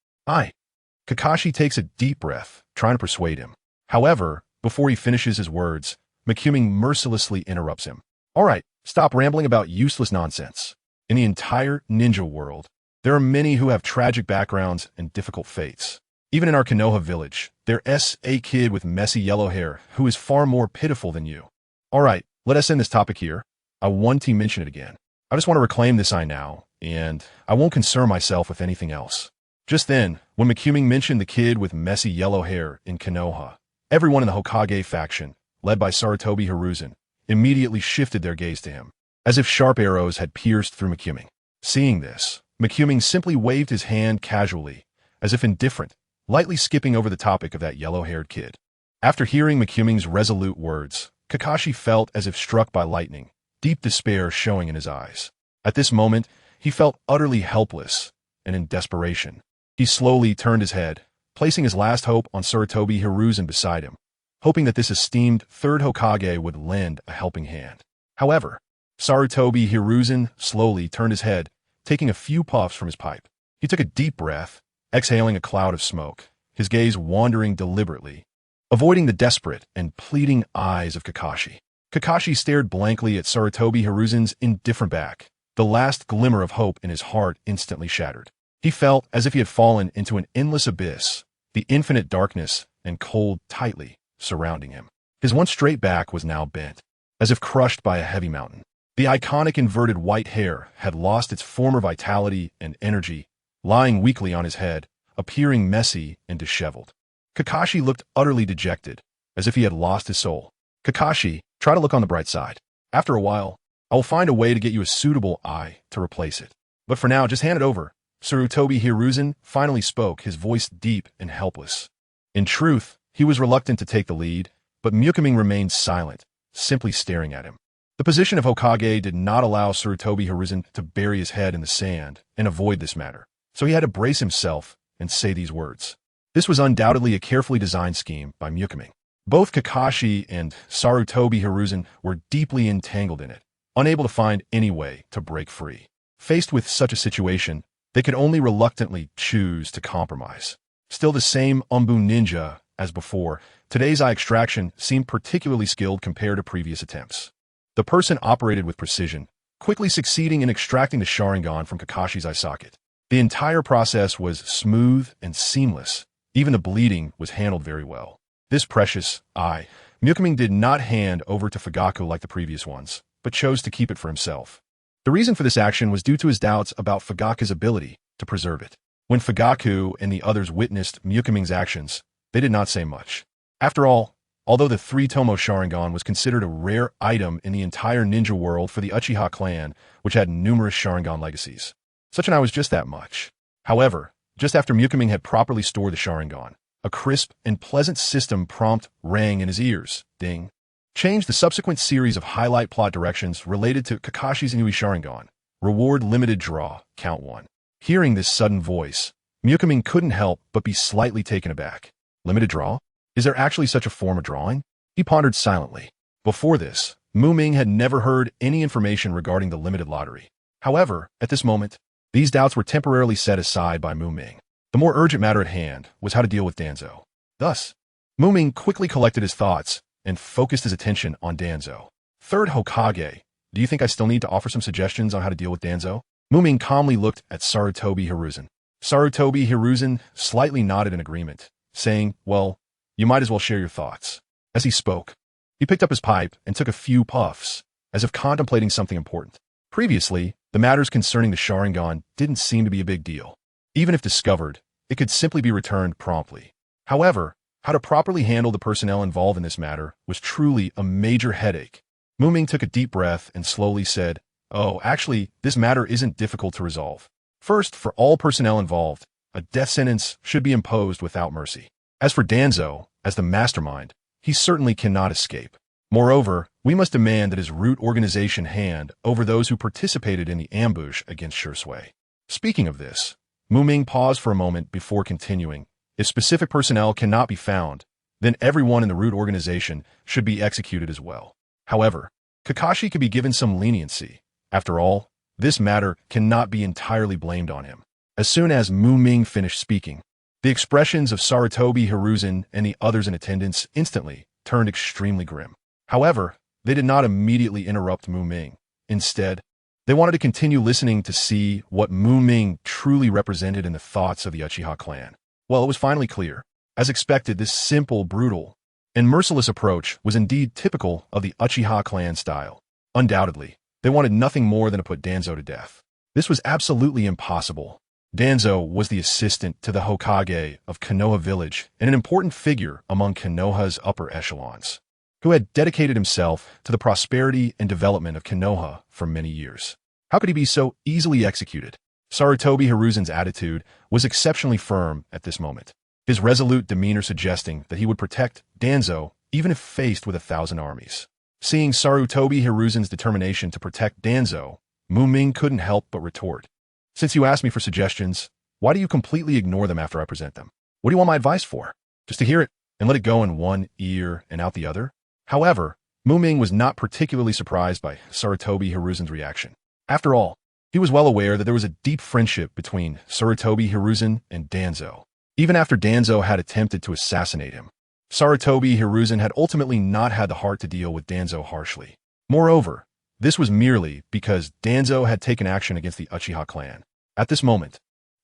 S1: Kakashi takes a deep breath, trying to persuade him. However, before he finishes his words, Ming mercilessly interrupts him. All right, stop rambling about useless nonsense. In the entire ninja world, there are many who have tragic backgrounds and difficult fates. Even in our Konoha village, there's a kid with messy yellow hair who is far more pitiful than you. All right, let us end this topic here. I want to mention it again. I just want to reclaim this now, and I won't concern myself with anything else. Just then, when Ming mentioned the kid with messy yellow hair in Konoha, everyone in the Hokage faction, led by Sarutobi Hiruzen, immediately shifted their gaze to him, as if sharp arrows had pierced through Ming. Seeing this, Ming simply waved his hand casually, as if indifferent, lightly skipping over the topic of that yellow-haired kid. After hearing Ming's resolute words, Kakashi felt as if struck by lightning, deep despair showing in his eyes. At this moment, he felt utterly helpless and in desperation. He slowly turned his head, placing his last hope on Sarutobi Hiruzen beside him, hoping that this esteemed third Hokage would lend a helping hand. However, Sarutobi Hiruzen slowly turned his head, taking a few puffs from his pipe. He took a deep breath, exhaling a cloud of smoke, his gaze wandering deliberately, avoiding the desperate and pleading eyes of Kakashi. Kakashi stared blankly at Sarutobi Hiruzen's indifferent back. The last glimmer of hope in his heart instantly shattered. He felt as if he had fallen into an endless abyss, the infinite darkness and cold tightly surrounding him. His once straight back was now bent, as if crushed by a heavy mountain. The iconic inverted white hair had lost its former vitality and energy, lying weakly on his head, appearing messy and disheveled. Kakashi looked utterly dejected, as if he had lost his soul. Kakashi, try to look on the bright side. After a while, I will find a way to get you a suitable eye to replace it. But for now, just hand it over. Sarutobi Hiruzen finally spoke, his voice deep and helpless. In truth, he was reluctant to take the lead, but Ming remained silent, simply staring at him. The position of Hokage did not allow Sarutobi Hiruzen to bury his head in the sand and avoid this matter, so he had to brace himself and say these words. This was undoubtedly a carefully designed scheme by Ming. Both Kakashi and Sarutobi Hiruzen were deeply entangled in it, unable to find any way to break free. Faced with such a situation, they could only reluctantly choose to compromise. Still the same Umbu ninja as before, today's eye extraction seemed particularly skilled compared to previous attempts. The person operated with precision, quickly succeeding in extracting the Sharingan from Kakashi's eye socket. The entire process was smooth and seamless. Even the bleeding was handled very well. This precious eye, Ming did not hand over to Fugaku like the previous ones, but chose to keep it for himself. The reason for this action was due to his doubts about Fugaku's ability to preserve it. When Fugaku and the others witnessed Ming's actions, they did not say much. After all, although the three-tomo Sharingan was considered a rare item in the entire ninja world for the Uchiha clan, which had numerous Sharingan legacies, such an eye was just that much. However, just after Ming had properly stored the Sharingan, a crisp and pleasant system prompt rang in his ears. Ding. Change the subsequent series of highlight plot directions related to Kakashi's Inui Sharingan. Reward limited draw, count 1. Hearing this sudden voice, Ming couldn't help but be slightly taken aback. Limited draw? Is there actually such a form of drawing? He pondered silently. Before this, Ming had never heard any information regarding the limited lottery. However, at this moment, these doubts were temporarily set aside by Ming. The more urgent matter at hand was how to deal with Danzo. Thus, Ming quickly collected his thoughts and focused his attention on Danzo. Third Hokage, do you think I still need to offer some suggestions on how to deal with Danzo? Ming calmly looked at Sarutobi Hiruzen. Sarutobi Hiruzen slightly nodded in agreement, saying, well, you might as well share your thoughts. As he spoke, he picked up his pipe and took a few puffs, as if contemplating something important. Previously, the matters concerning the Sharingan didn't seem to be a big deal. Even if discovered, it could simply be returned promptly. However, how to properly handle the personnel involved in this matter was truly a major headache. Ming took a deep breath and slowly said, oh, actually, this matter isn't difficult to resolve. First, for all personnel involved, a death sentence should be imposed without mercy. As for Danzo, as the mastermind, he certainly cannot escape. Moreover, we must demand that his root organization hand over those who participated in the ambush against Shisui. Speaking of this, Ming paused for a moment before continuing. If specific personnel cannot be found, then everyone in the root organization should be executed as well. However, Kakashi could be given some leniency. After all, this matter cannot be entirely blamed on him. As soon as Ming finished speaking, the expressions of Sarutobi, Hiruzen, and the others in attendance instantly turned extremely grim. However, they did not immediately interrupt Ming. Instead, they wanted to continue listening to see what Ming truly represented in the thoughts of the Uchiha clan. Well, it was finally clear. As expected, this simple, brutal, and merciless approach was indeed typical of the Uchiha clan style. Undoubtedly, they wanted nothing more than to put Danzo to death. This was absolutely impossible. Danzo was the assistant to the Hokage of Konoha village and an important figure among Konoha's upper echelons, who had dedicated himself to the prosperity and development of Konoha for many years. How could he be so easily executed? Sarutobi Hiruzen's attitude was exceptionally firm at this moment, his resolute demeanor suggesting that he would protect Danzo even if faced with 1,000 armies. Seeing Sarutobi Hiruzen's determination to protect Danzo, Ming couldn't help but retort. Since you asked me for suggestions, why do you completely ignore them after I present them? What do you want my advice for? Just to hear it and let it go in one ear and out the other? However, Ming was not particularly surprised by Sarutobi Hiruzen's reaction. After all, he was well aware that there was a deep friendship between Sarutobi Hiruzen and Danzo. Even after Danzo had attempted to assassinate him, Sarutobi Hiruzen had ultimately not had the heart to deal with Danzo harshly. Moreover, this was merely because Danzo had taken action against the Uchiha clan. At this moment,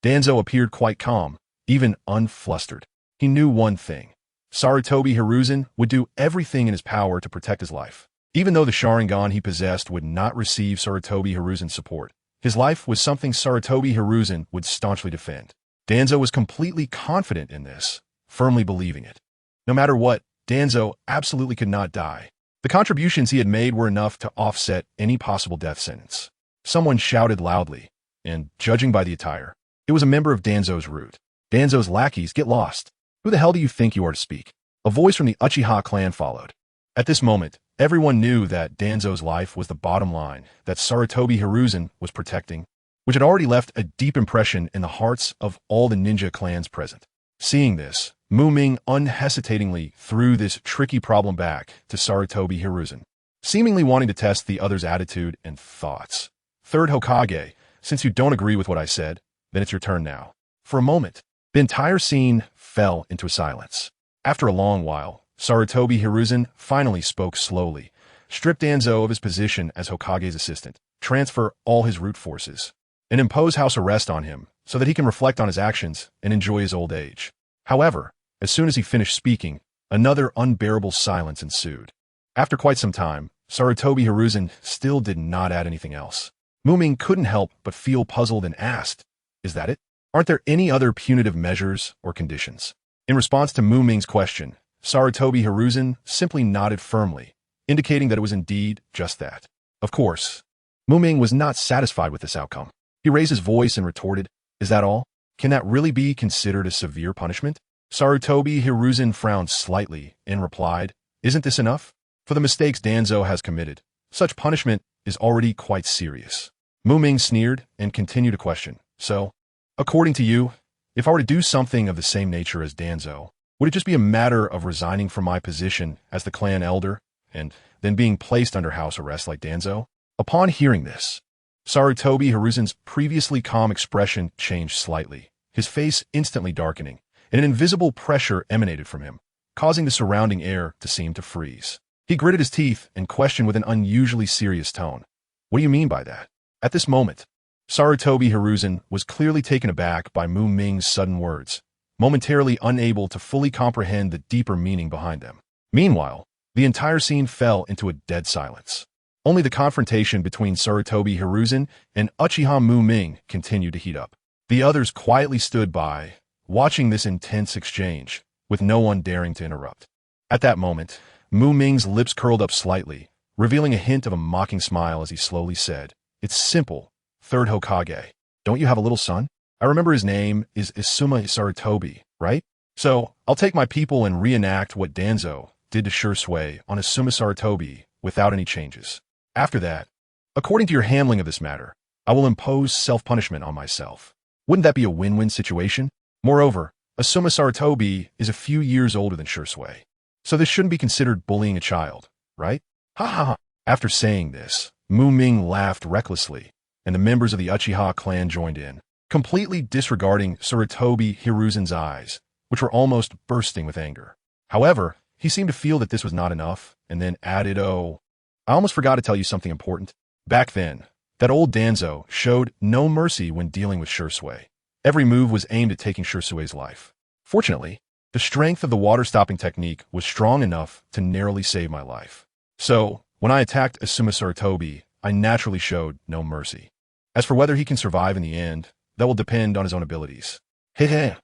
S1: Danzo appeared quite calm, even unflustered. He knew one thing. Sarutobi Hiruzen would do everything in his power to protect his life. Even though the Sharingan he possessed would not receive Sarutobi Hiruzen's support, his life was something Sarutobi Hiruzen would staunchly defend. Danzo was completely confident in this, firmly believing it. No matter what, Danzo absolutely could not die. The contributions he had made were enough to offset any possible death sentence. Someone shouted loudly, and, judging by the attire, it was a member of Danzo's root. Danzo's lackeys, get lost. Who the hell do you think you are to speak? A voice from the Uchiha clan followed. At this moment, everyone knew that Danzo's life was the bottom line that Sarutobi Hiruzen was protecting, which had already left a deep impression in the hearts of all the ninja clans present. Seeing this, Ming unhesitatingly threw this tricky problem back to Sarutobi Hiruzen, seemingly wanting to test the other's attitude and thoughts. Third Hokage, since you don't agree with what I said, then it's your turn now. For a moment, the entire scene fell into silence. After a long while, Sarutobi Hiruzen finally spoke slowly. Strip Danzo of his position as Hokage's assistant, transfer all his root forces, and impose house arrest on him so that he can reflect on his actions and enjoy his old age. However, as soon as he finished speaking, another unbearable silence ensued. After quite some time, Sarutobi Hiruzen still did not add anything else. Ming couldn't help but feel puzzled and asked, "Is that it? Aren't there any other punitive measures or conditions?" In response to Ming's question, Sarutobi Hiruzen simply nodded firmly, indicating that it was indeed just that. Of course, Ming was not satisfied with this outcome. He raised his voice and retorted, "Is that all? Can that really be considered a severe punishment?" Sarutobi Hiruzen frowned slightly and replied, "Isn't this enough? For the mistakes Danzo has committed, such punishment is already quite serious." Ming sneered and continued to question, "So, according to you, if I were to do something of the same nature as Danzo, would it just be a matter of resigning from my position as the clan elder and then being placed under house arrest like Danzo?" Upon hearing this, Sarutobi Hiruzen's previously calm expression changed slightly, his face instantly darkening, and an invisible pressure emanated from him, causing the surrounding air to seem to freeze. He gritted his teeth and questioned with an unusually serious tone, "What do you mean by that?" At this moment, Sarutobi Hiruzen was clearly taken aback by Ming's sudden words, momentarily unable to fully comprehend the deeper meaning behind them. Meanwhile, the entire scene fell into a dead silence. Only the confrontation between Sarutobi Hiruzen and Uchiha Ming continued to heat up. The others quietly stood by, watching this intense exchange, with no one daring to interrupt. At that moment, Ming's lips curled up slightly, revealing a hint of a mocking smile as he slowly said, "It's simple, Third Hokage. Don't you have a little son? I remember his name is Isuma Sarutobi, right? So, I'll take my people and reenact what Danzo, did to Shisui on Asuma Sarutobi without any changes. After that, according to your handling of this matter, I will impose self-punishment on myself. Wouldn't that be a win-win situation? Moreover, Asuma Sarutobi is a few years older than Shisui, so this shouldn't be considered bullying a child, right? Ha ha ha. After saying this, Ming laughed recklessly, and the members of the Uchiha clan joined in, completely disregarding Sarutobi Hiruzen's eyes, which were almost bursting with anger. However, he seemed to feel that this was not enough, and then added, "Oh, I almost forgot to tell you something important. Back then, that old Danzo showed no mercy when dealing with Shisui. Every move was aimed at taking Shisui's life. Fortunately, the strength of the water-stopping technique was strong enough to narrowly save my life. So, when I attacked Asuma Sarutobi, I naturally showed no mercy. As for whether he can survive in the end, that will depend on his own abilities." Hehe.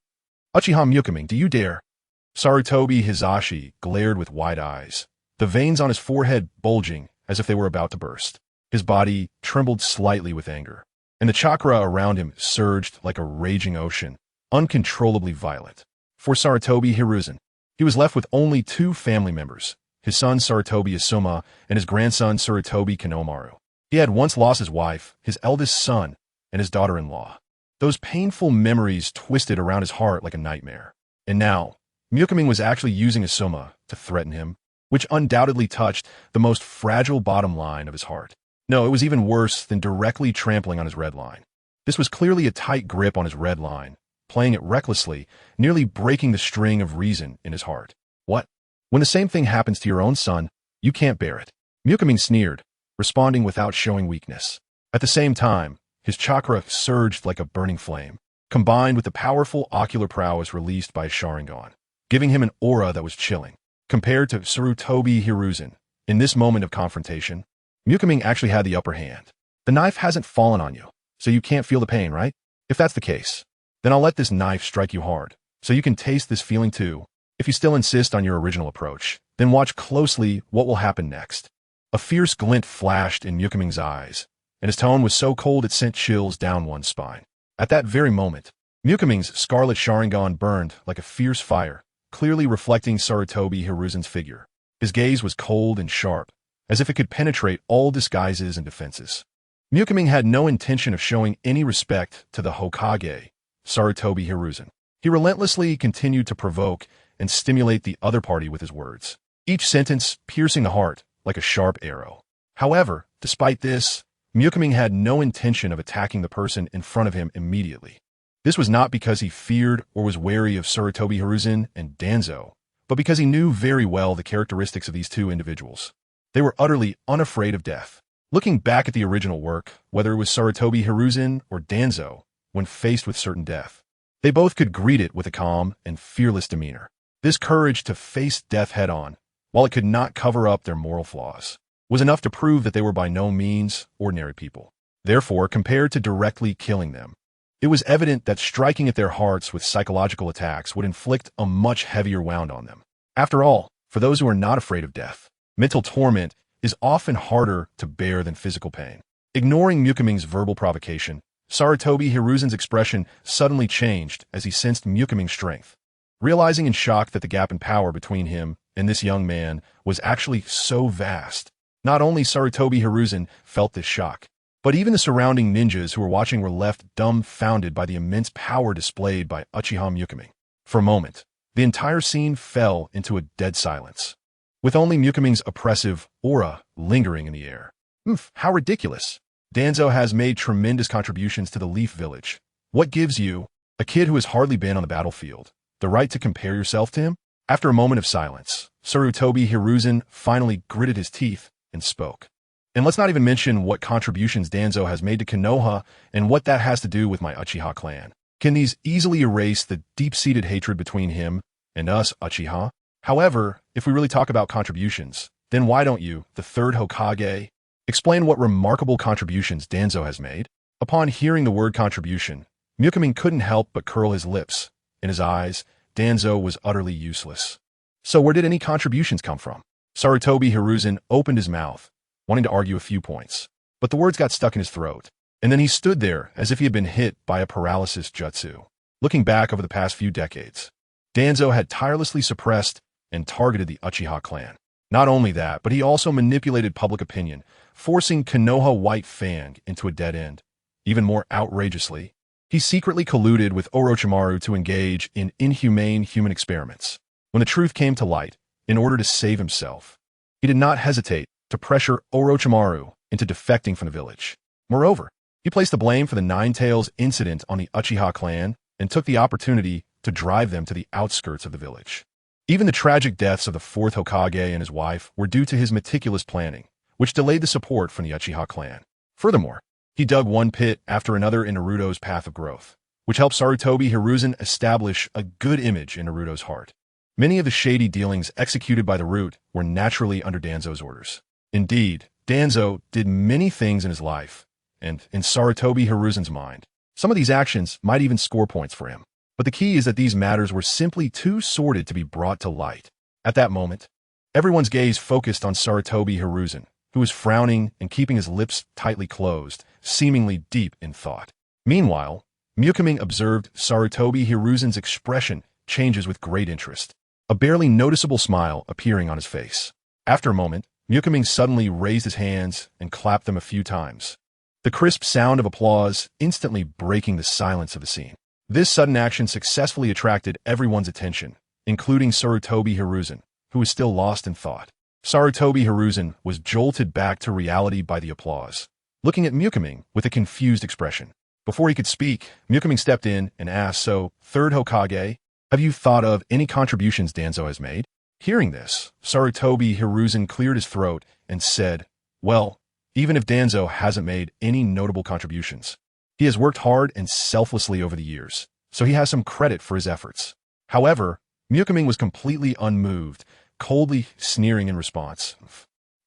S1: Uchiha Ming, do you dare? Sarutobi Hizashi glared with wide eyes, the veins on his forehead bulging as if they were about to burst. His body trembled slightly with anger, and the chakra around him surged like a raging ocean, uncontrollably violent. For Sarutobi Hiruzen, he was left with only two family members, his son Sarutobi Asuma and his grandson Sarutobi Kanomaru. He had once lost his wife, his eldest son, and his daughter-in-law. Those painful memories twisted around his heart like a nightmare. And now, Ming was actually using Asuma to threaten him, which undoubtedly touched the most fragile bottom line of his heart. No, it was even worse than directly trampling on his red line. This was clearly a tight grip on his red line, playing it recklessly, nearly breaking the string of reason in his heart. What? When the same thing happens to your own son, you can't bear it. Ming sneered, responding without showing weakness. At the same time, his chakra surged like a burning flame, combined with the powerful ocular prowess released by his Sharingan, giving him an aura that was chilling. Compared to Sarutobi Hiruzen, in this moment of confrontation, Ming actually had the upper hand. The knife hasn't fallen on you, so you can't feel the pain, right? If that's the case, then I'll let this knife strike you hard, so you can taste this feeling too. If you still insist on your original approach, then watch closely what will happen next. A fierce glint flashed in Ming's eyes, and his tone was so cold it sent chills down one's spine. At that very moment, Ming's scarlet Sharingan burned like a fierce fire, clearly reflecting Sarutobi Hiruzen's figure. His gaze was cold and sharp, as if it could penetrate all disguises and defenses. Ming had no intention of showing any respect to the Hokage, Sarutobi Hiruzen. He relentlessly continued to provoke and stimulate the other party with his words, each sentence piercing the heart like a sharp arrow. However, despite this, Ming had no intention of attacking the person in front of him immediately. This was not because he feared or was wary of Sarutobi Hiruzen and Danzo, but because he knew very well the characteristics of these two individuals. They were utterly unafraid of death. Looking back at the original work, whether it was Sarutobi Hiruzen or Danzo, when faced with certain death, they both could greet it with a calm and fearless demeanor. This courage to face death head-on, while it could not cover up their moral flaws, was enough to prove that they were by no means ordinary people. Therefore, compared to directly killing them, it was evident that striking at their hearts with psychological attacks would inflict a much heavier wound on them. After all, for those who are not afraid of death, mental torment is often harder to bear than physical pain. Ignoring Ming's verbal provocation, Sarutobi Hiruzen's expression suddenly changed as he sensed Ming's strength. Realizing in shock that the gap in power between him and this young man was actually so vast, not only Sarutobi Hiruzen felt this shock, but even the surrounding ninjas who were watching were left dumbfounded by the immense power displayed by Uchiha Ming. For a moment, the entire scene fell into a dead silence, with only Ming's oppressive aura lingering in the air. How ridiculous. Danzo has made tremendous contributions to the Leaf Village. What gives you, a kid who has hardly been on the battlefield, the right to compare yourself to him? After a moment of silence, Sarutobi Hiruzen finally gritted his teeth and spoke. And let's not even mention what contributions Danzo has made to Konoha and what that has to do with my Uchiha clan. Can these easily erase the deep-seated hatred between him and us Uchiha? However, if we really talk about contributions, then why don't you, the third Hokage, explain what remarkable contributions Danzo has made? Upon hearing the word contribution, Ming couldn't help but curl his lips. In his eyes, Danzo was utterly useless. So where did any contributions come from? Sarutobi Hiruzen opened his mouth, wanting to argue a few points, but the words got stuck in his throat, and then he stood there as if he had been hit by a paralysis jutsu. Looking back over the past few decades, Danzo had tirelessly suppressed and targeted the Uchiha clan. Not only that, but he also manipulated public opinion, forcing Konoha White Fang into a dead end. Even more outrageously, he secretly colluded with Orochimaru to engage in inhumane human experiments. When the truth came to light, in order to save himself, he did not hesitate to pressure Orochimaru into defecting from the village. Moreover, he placed the blame for the Nine Tails incident on the Uchiha clan and took the opportunity to drive them to the outskirts of the village. Even the tragic deaths of the fourth Hokage and his wife were due to his meticulous planning, which delayed the support from the Uchiha clan. Furthermore, he dug one pit after another in Naruto's path of growth, which helped Sarutobi Hiruzen establish a good image in Naruto's heart. Many of the shady dealings executed by the Root were naturally under Danzo's orders. Indeed, Danzo did many things in his life, and in Sarutobi Hiruzen's mind, some of these actions might even score points for him. But the key is that these matters were simply too sordid to be brought to light. At that moment, everyone's gaze focused on Sarutobi Hiruzen, who was frowning and keeping his lips tightly closed, seemingly deep in thought. Meanwhile, Ming observed Sarutobi Hiruzen's expression changes with great interest, a barely noticeable smile appearing on his face. After a moment, Ming suddenly raised his hands and clapped them a few times, the crisp sound of applause instantly breaking the silence of the scene. This sudden action successfully attracted everyone's attention, including Sarutobi Hiruzen, who was still lost in thought. Sarutobi Hiruzen was jolted back to reality by the applause, looking at Ming with a confused expression. Before he could speak, Ming stepped in and asked, "So, third Hokage, have you thought of any contributions Danzo has made?" Hearing this, Sarutobi Hiruzen cleared his throat and said, "Well, even if Danzo hasn't made any notable contributions, he has worked hard and selflessly over the years, so he has some credit for his efforts." However, Ming was completely unmoved, coldly sneering in response.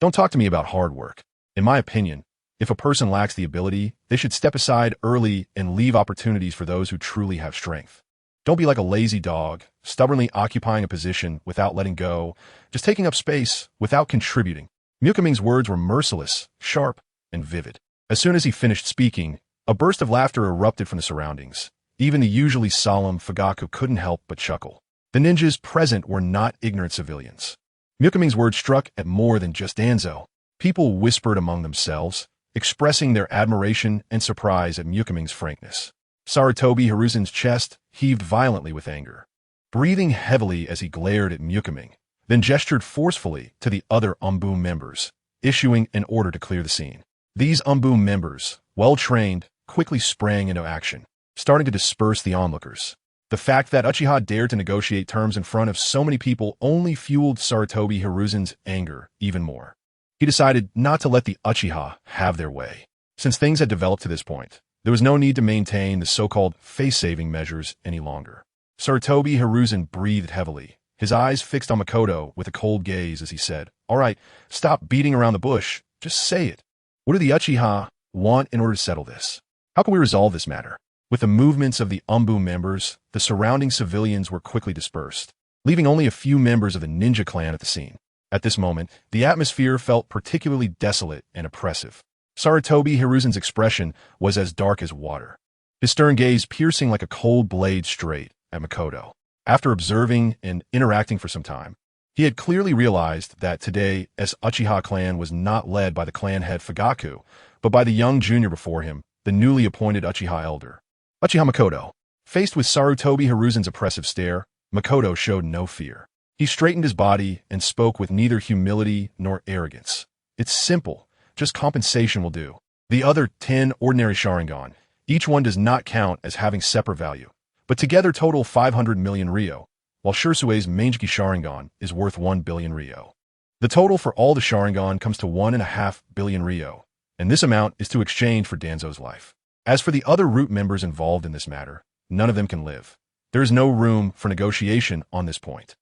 S1: "Don't talk to me about hard work. In my opinion, if a person lacks the ability, they should step aside early and leave opportunities for those who truly have strength. Don't be like a lazy dog, stubbornly occupying a position without letting go, just taking up space without contributing." Ming's words were merciless, sharp, and vivid. As soon as he finished speaking, a burst of laughter erupted from the surroundings. Even the usually solemn Fugaku couldn't help but chuckle. The ninjas present were not ignorant civilians. Ming's words struck at more than just Danzo. People whispered among themselves, expressing their admiration and surprise at Ming's frankness. Sarutobi Hiruzen's chest heaved violently with anger, breathing heavily as he glared at Ming, then gestured forcefully to the other Umbum members, issuing an order to clear the scene. These Umbum members, well-trained, quickly sprang into action, starting to disperse the onlookers. The fact that Uchiha dared to negotiate terms in front of so many people only fueled Sarutobi Hiruzen's anger even more. He decided not to let the Uchiha have their way. Since things had developed to this point, there was no need to maintain the so-called face-saving measures any longer. Sarutobi Hiruzen breathed heavily, his eyes fixed on Makoto with a cold gaze as he said, "All right, stop beating around the bush. Just say it. What do the Uchiha want in order to settle this? How can we resolve this matter?" With the movements of the Umbum members, the surrounding civilians were quickly dispersed, leaving only a few members of the ninja clan at the scene. At this moment, the atmosphere felt particularly desolate and oppressive. Sarutobi Hiruzen's expression was as dark as water, his stern gaze piercing like a cold blade straight at Makoto. After observing and interacting for some time, he had clearly realized that today as Uchiha clan was not led by the clan head Fugaku, but by the young junior before him, the newly appointed Uchiha elder, Uchiha Makoto. Faced with Sarutobi Hiruzen's oppressive stare, Makoto showed no fear. He straightened his body and spoke with neither humility nor arrogance. "It's simple. Just compensation will do. The other 10 ordinary Sharingan, each one does not count as having separate value, but together total 500 million Ryo, while Shisui's Mangekyō Sharingan is worth 1 billion Ryo. The total for all the Sharingan comes to 1.5 billion Ryo, and this amount is to exchange for Danzo's life. As for the other root members involved in this matter, none of them can live. There is no room for negotiation on this point."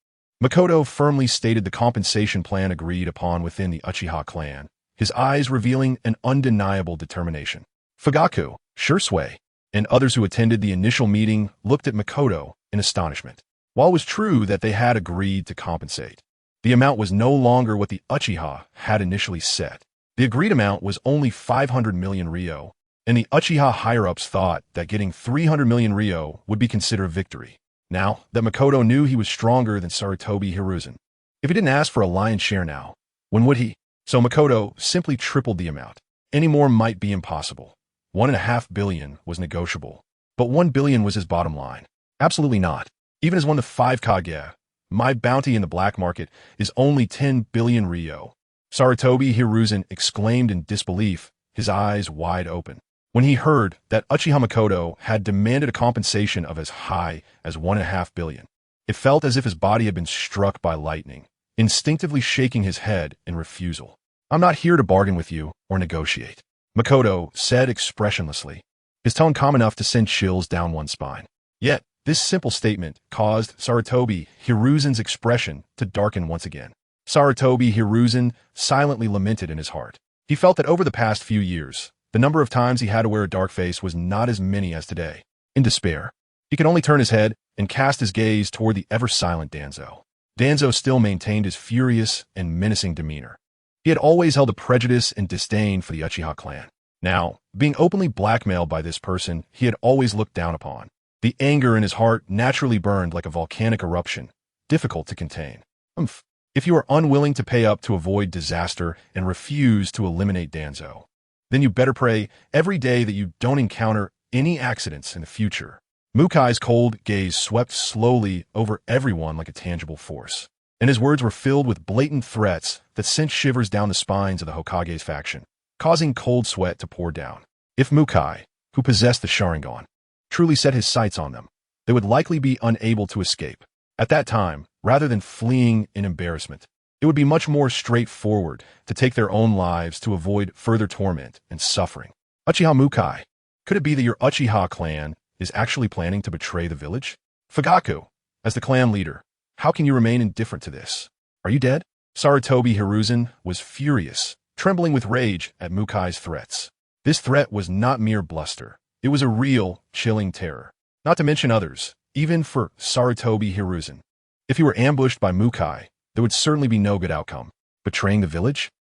S1: Makoto firmly stated the compensation plan agreed upon within the Uchiha clan, his eyes revealing an undeniable determination. Fugaku, Shisui, and others who attended the initial meeting looked at Makoto in astonishment. While it was true that they had agreed to compensate, the amount was no longer what the Uchiha had initially set. The agreed amount was only 500 million Ryo, and the Uchiha higher-ups thought that getting 300 million Ryo would be considered victory. Now that Makoto knew he was stronger than Sarutobi Hiruzen, If he didn't ask for a lion's share now, when would he? So Makoto simply tripled the amount. Any more might be impossible. 1.5 billion was negotiable. But 1 billion was his bottom line. Absolutely not. Even as one of the 5 Kage, my bounty in the black market is only 10 billion ryo. Sarutobi Hiruzen exclaimed in disbelief, his eyes wide open. When he heard that Uchiha Makoto had demanded a compensation of as high as 1.5 billion, it felt as if his body had been struck by lightning, instinctively shaking his head in refusal. I'm not here to bargain with you or negotiate, Makoto said expressionlessly, his tone calm enough to send chills down one's spine. Yet, this simple statement caused Sarutobi Hiruzen's expression to darken once again. Sarutobi Hiruzen silently lamented in his heart. He felt that over the past few years, the number of times he had to wear a dark face was not as many as today. In despair, he could only turn his head and cast his gaze toward the ever-silent Danzo. Danzo still maintained his furious and menacing demeanor. He had always held a prejudice and disdain for the Uchiha clan. Now, being openly blackmailed by this person he had always looked down upon, the anger in his heart naturally burned like a volcanic eruption, difficult to contain. If you are unwilling to pay up to avoid disaster and refuse to eliminate Danzo, then you better pray every day that you don't encounter any accidents in the future. Mukai's cold gaze swept slowly over everyone like a tangible force, and his words were filled with blatant threats that sent shivers down the spines of the Hokage's faction, causing cold sweat to pour down. If Mukai, who possessed the Sharingan, truly set his sights on them, they would likely be unable to escape. At that time, rather than fleeing in embarrassment, it would be much more straightforward to take their own lives to avoid further torment and suffering. Uchiha Mukai, could it be that your Uchiha clan is actually planning to betray the village? Fugaku, as the clan leader, how can you remain indifferent to this? Are you dead? Sarutobi Hiruzen was furious, trembling with rage at Mukai's threats. This threat was not mere bluster. It was a real, chilling terror. Not to mention others, even for Sarutobi Hiruzen. If he were ambushed by Mukai, there would certainly be no good outcome. Betraying the village?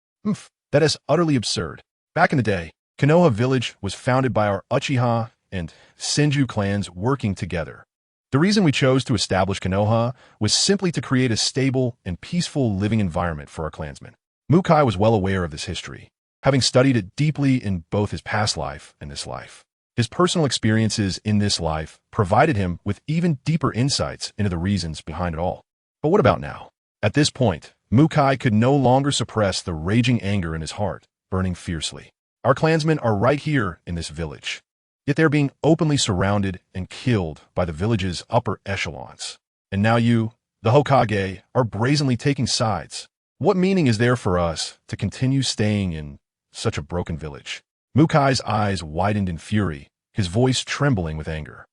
S1: That is utterly absurd. Back in the day, Konoha village was founded by our Uchiha and Senju clans working together. The reason we chose to establish Konoha was simply to create a stable and peaceful living environment for our clansmen. Mukai was well aware of this history, having studied it deeply in both his past life and this life. His personal experiences in this life provided him with even deeper insights into the reasons behind it all. But what about now? At this point, Mukai could no longer suppress the raging anger in his heart, burning fiercely. Our clansmen are right here in this village, yet they're being openly surrounded and killed by the village's upper echelons. And now you, the Hokage, are brazenly taking sides. What meaning is there for us to continue staying in such a broken village? Mukai's eyes widened in fury, his voice trembling with anger.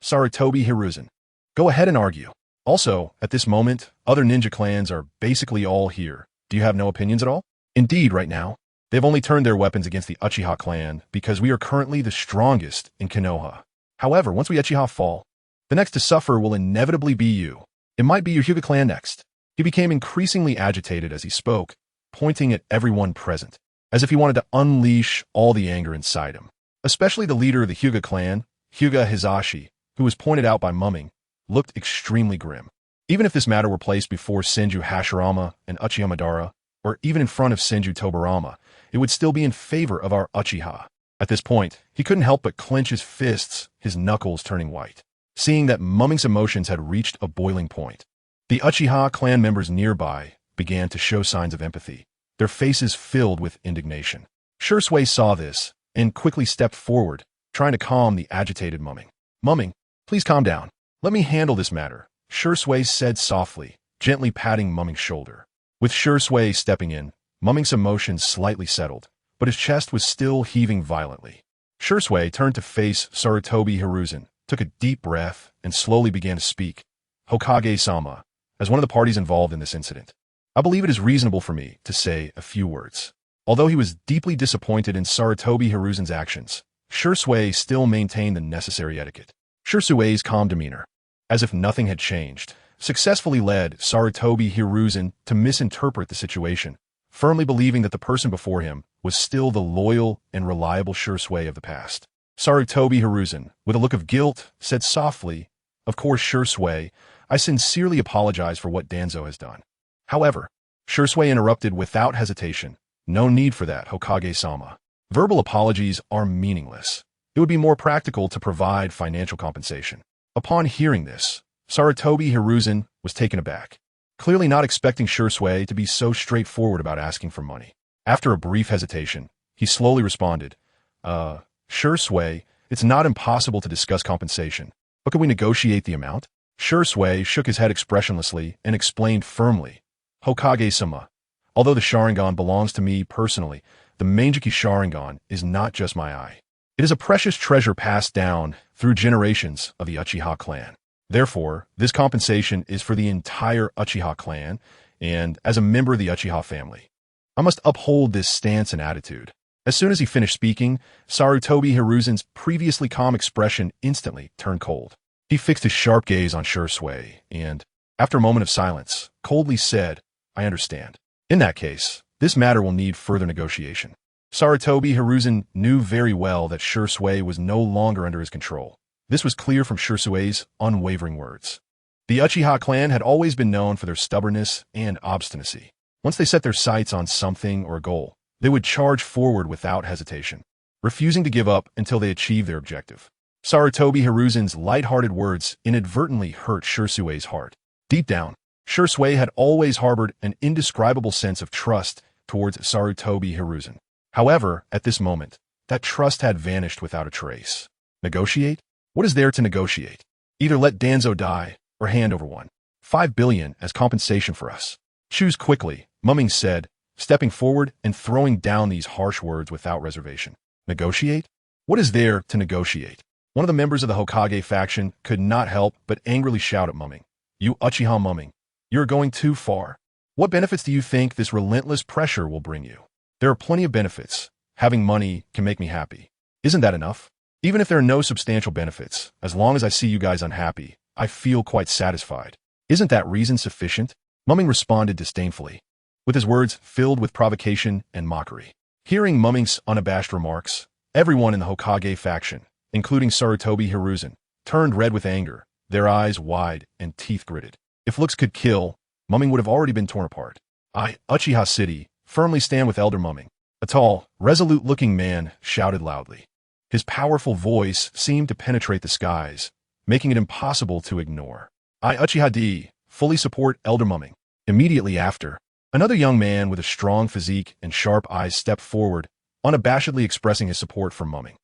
S1: Sarutobi Hiruzen, go ahead and argue. Also, at this moment, other ninja clans are basically all here. Do you have no opinions at all? Indeed, right now, they've only turned their weapons against the Uchiha clan because we are currently the strongest in Konoha. However, once we Uchiha fall, the next to suffer will inevitably be you. It might be your Hyuga clan next. He became increasingly agitated as he spoke, pointing at everyone present, as if he wanted to unleash all the anger inside him. Especially the leader of the Hyuga clan, Hyuga Hisashi, who was pointed out by Mumming, looked extremely grim. Even if this matter were placed before Senju Hashirama and Uchiha Madara, or even in front of Senju Tobarama, it would still be in favor of our Uchiha. At this point, he couldn't help but clench his fists, his knuckles turning white, seeing that Mumming's emotions had reached a boiling point. The Uchiha clan members nearby began to show signs of empathy, their faces filled with indignation. Shisui saw this and quickly stepped forward, trying to calm the agitated Mumming. Mumming, please calm down. Let me handle this matter, Shisui said softly, gently patting Mumming's shoulder. With Shisui stepping in, Mumming's emotions slightly settled, but his chest was still heaving violently. Shisui turned to face Sarutobi Hiruzen, took a deep breath, and slowly began to speak. Hokage-sama, as one of the parties involved in this incident, I believe it is reasonable for me to say a few words. Although he was deeply disappointed in Sarutobi Hiruzen's actions, Shisui still maintained the necessary etiquette. Shisui's calm demeanor, as if nothing had changed, successfully led Sarutobi Hiruzen to misinterpret the situation, firmly believing that the person before him was still the loyal and reliable Shisui of the past. Sarutobi Hiruzen, with a look of guilt, said softly, "Of course, Shisui, I sincerely apologize for what Danzo has done. However, Shisui interrupted without hesitation. No need for that, Hokage-sama. Verbal apologies are meaningless. It would be more practical to provide financial compensation. Upon hearing this, Sarutobi Hiruzen was taken aback, clearly not expecting Shisui to be so straightforward about asking for money. After a brief hesitation, he slowly responded, Shisui, it's not impossible to discuss compensation, but could we negotiate the amount? Shisui shook his head expressionlessly and explained firmly, Hokage-sama, although the Sharingan belongs to me personally, the Mangekyō Sharingan is not just my eye. It is a precious treasure passed down through generations of the Uchiha clan. Therefore, this compensation is for the entire Uchiha clan, and as a member of the Uchiha family, I must uphold this stance and attitude. As soon as he finished speaking, Sarutobi Hiruzen's previously calm expression instantly turned cold. He fixed his sharp gaze on Shisui and, after a moment of silence, coldly said, I understand. In that case, this matter will need further negotiation. Sarutobi Hiruzen knew very well that Shisui was no longer under his control. This was clear from Shisui's unwavering words. The Uchiha clan had always been known for their stubbornness and obstinacy. Once they set their sights on something or a goal, they would charge forward without hesitation, refusing to give up until they achieved their objective. Sarutobi Hiruzen's light-hearted words inadvertently hurt Shisui's heart. Deep down, Shisui had always harbored an indescribable sense of trust towards Sarutobi Hiruzen. However, at this moment, that trust had vanished without a trace. Negotiate? What is there to negotiate? Either let Danzo die, or hand over 1.5 billion as compensation for us. Choose quickly, Ming said, stepping forward and throwing down these harsh words without reservation. Negotiate? What is there to negotiate? One of the members of the Hokage faction could not help but angrily shout at Ming. You Uchiha Ming, you're going too far. What benefits do you think this relentless pressure will bring you? There are plenty of benefits. Having money can make me happy. Isn't that enough? Even if there are no substantial benefits, as long as I see you guys unhappy, I feel quite satisfied. Isn't that reason sufficient? Ming responded disdainfully, with his words filled with provocation and mockery. Hearing Ming's unabashed remarks, everyone in the Hokage faction, including Sarutobi Hiruzen, turned red with anger, their eyes wide and teeth gritted. If looks could kill, Ming would have already been torn apart. I, Uchiha City, firmly stand with Elder Ming. A tall, resolute-looking man shouted loudly. His powerful voice seemed to penetrate the skies, making it impossible to ignore. I, Uchiha D, fully support Elder Ming. Immediately after, another young man with a strong physique and sharp eyes stepped forward, unabashedly expressing his support for Ming.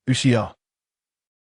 S1: Uchiha.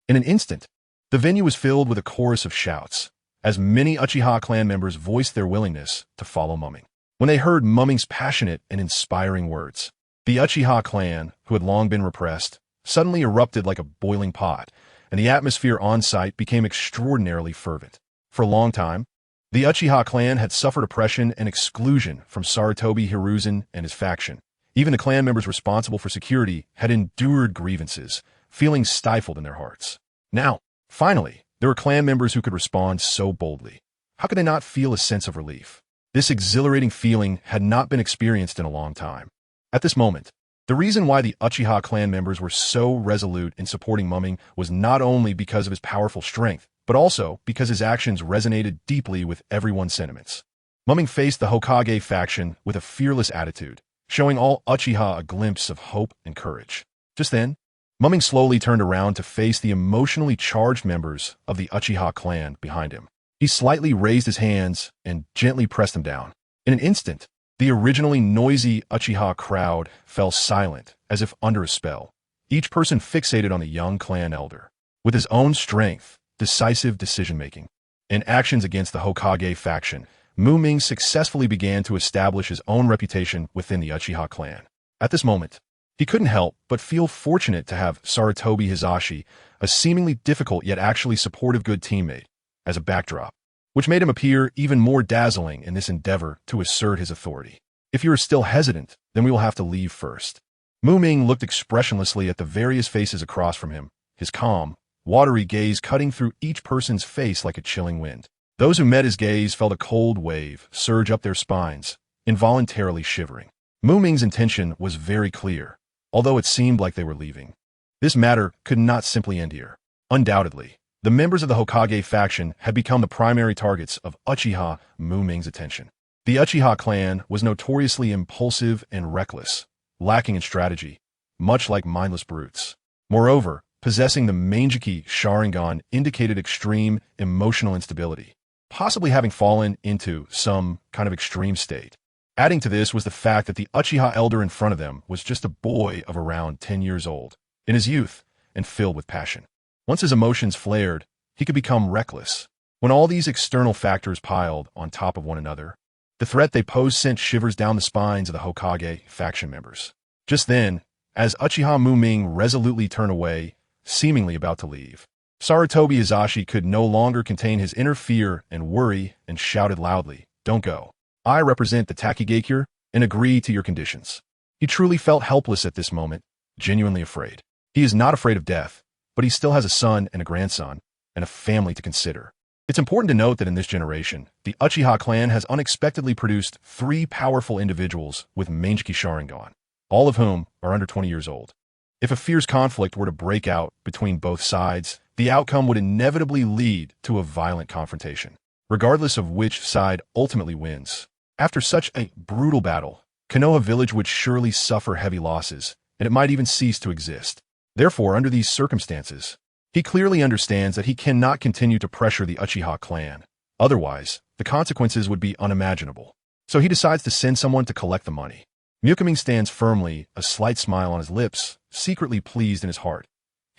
S1: In an instant, the venue was filled with a chorus of shouts, as many Uchiha clan members voiced their willingness to follow Ming. When they heard Ming's passionate and inspiring words, the Uchiha clan, who had long been repressed, suddenly erupted like a boiling pot, and the atmosphere on site became extraordinarily fervent. For a long time, the Uchiha clan had suffered oppression and exclusion from Sarutobi Hiruzen and his faction. Even the clan members responsible for security had endured grievances, feeling stifled in their hearts. Now, finally, there were clan members who could respond so boldly. How could they not feel a sense of relief? This exhilarating feeling had not been experienced in a long time. At this moment, the reason why the Uchiha clan members were so resolute in supporting Ming was not only because of his powerful strength, but also because his actions resonated deeply with everyone's sentiments. Ming faced the Hokage faction with a fearless attitude, showing all Uchiha a glimpse of hope and courage. Just then, Ming slowly turned around to face the emotionally charged members of the Uchiha clan behind him. He slightly raised his hands and gently pressed them down. In an instant, the originally noisy Uchiha crowd fell silent as if under a spell, each person fixated on the young clan elder. With his own strength, decisive decision-making, and actions against the Hokage faction, Ming successfully began to establish his own reputation within the Uchiha clan. At this moment, he couldn't help but feel fortunate to have Sarutobi Hizashi, a seemingly difficult yet actually supportive good teammate, as a backdrop, which made him appear even more dazzling in this endeavor to assert his authority. If you are still hesitant, then we will have to leave first. Ming looked expressionlessly at the various faces across from him, his calm, watery gaze cutting through each person's face like a chilling wind. Those who met his gaze felt a cold wave surge up their spines, involuntarily shivering. Ming's intention was very clear, although it seemed like they were leaving. This matter could not simply end here. Undoubtedly, the members of the Hokage faction had become the primary targets of Uchiha Ming's attention. The Uchiha clan was notoriously impulsive and reckless, lacking in strategy, much like mindless brutes. Moreover, possessing the Mangekyō Sharingan indicated extreme emotional instability, possibly having fallen into some kind of extreme state. Adding to this was the fact that the Uchiha elder in front of them was just a boy of around 10 years old, in his youth, and filled with passion. Once his emotions flared, he could become reckless. When all these external factors piled on top of one another, the threat they posed sent shivers down the spines of the Hokage faction members. Just then, as Uchiha Ming resolutely turned away, seemingly about to leave, Sarutobi Hizashi could no longer contain his inner fear and worry and shouted loudly, "Don't go. I represent the Takigakure and agree to your conditions." He truly felt helpless at this moment, genuinely afraid. He is not afraid of death, but he still has a son and a grandson, and a family to consider. It's important to note that in this generation, the Uchiha clan has unexpectedly produced 3 powerful individuals with Mangekyō Sharingan, all of whom are under 20 years old. If a fierce conflict were to break out between both sides, the outcome would inevitably lead to a violent confrontation, regardless of which side ultimately wins. After such a brutal battle, Konoha village would surely suffer heavy losses, and it might even cease to exist. Therefore, under these circumstances, he clearly understands that he cannot continue to pressure the Uchiha clan. Otherwise, the consequences would be unimaginable. So he decides to send someone to collect the money. Ming stands firmly, a slight smile on his lips, secretly pleased in his heart.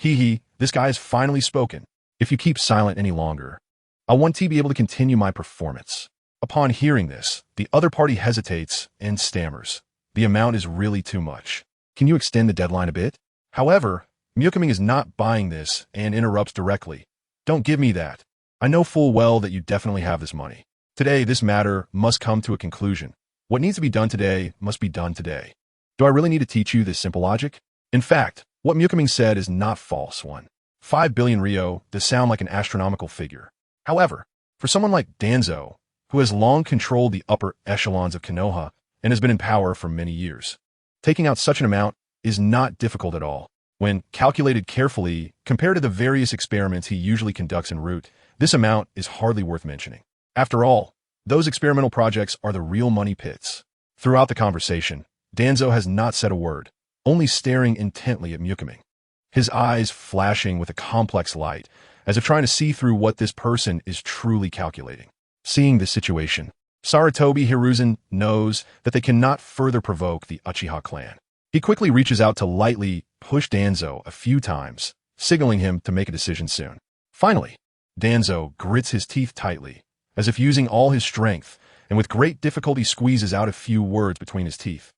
S1: This guy has finally spoken. If you keep silent any longer, I want to be able to continue my performance. Upon hearing this, the other party hesitates and stammers. The amount is really too much. Can you extend the deadline a bit? However, Ming is not buying this and interrupts directly. Don't give me that. I know full well that you definitely have this money. Today, this matter must come to a conclusion. What needs to be done today must be done today. Do I really need to teach you this simple logic? In fact, what Ming said is not false one. 5 billion Ryo does sound like an astronomical figure. However, for someone like Danzo, who has long controlled the upper echelons of Konoha and has been in power for many years, taking out such an amount is not difficult at all. When calculated carefully, compared to the various experiments he usually conducts en route, this amount is hardly worth mentioning. After all, those experimental projects are the real money pits. Throughout the conversation, Danzo has not said a word, only staring intently at Ming. His eyes flashing with a complex light, as if trying to see through what this person is truly calculating. Seeing this situation, Sarutobi Hiruzen knows that they cannot further provoke the Uchiha clan. He quickly reaches out to lightly push Danzo a few times, signaling him to make a decision soon. Finally, Danzo grits his teeth tightly, as if using all his strength, and with great difficulty squeezes out a few words between his teeth.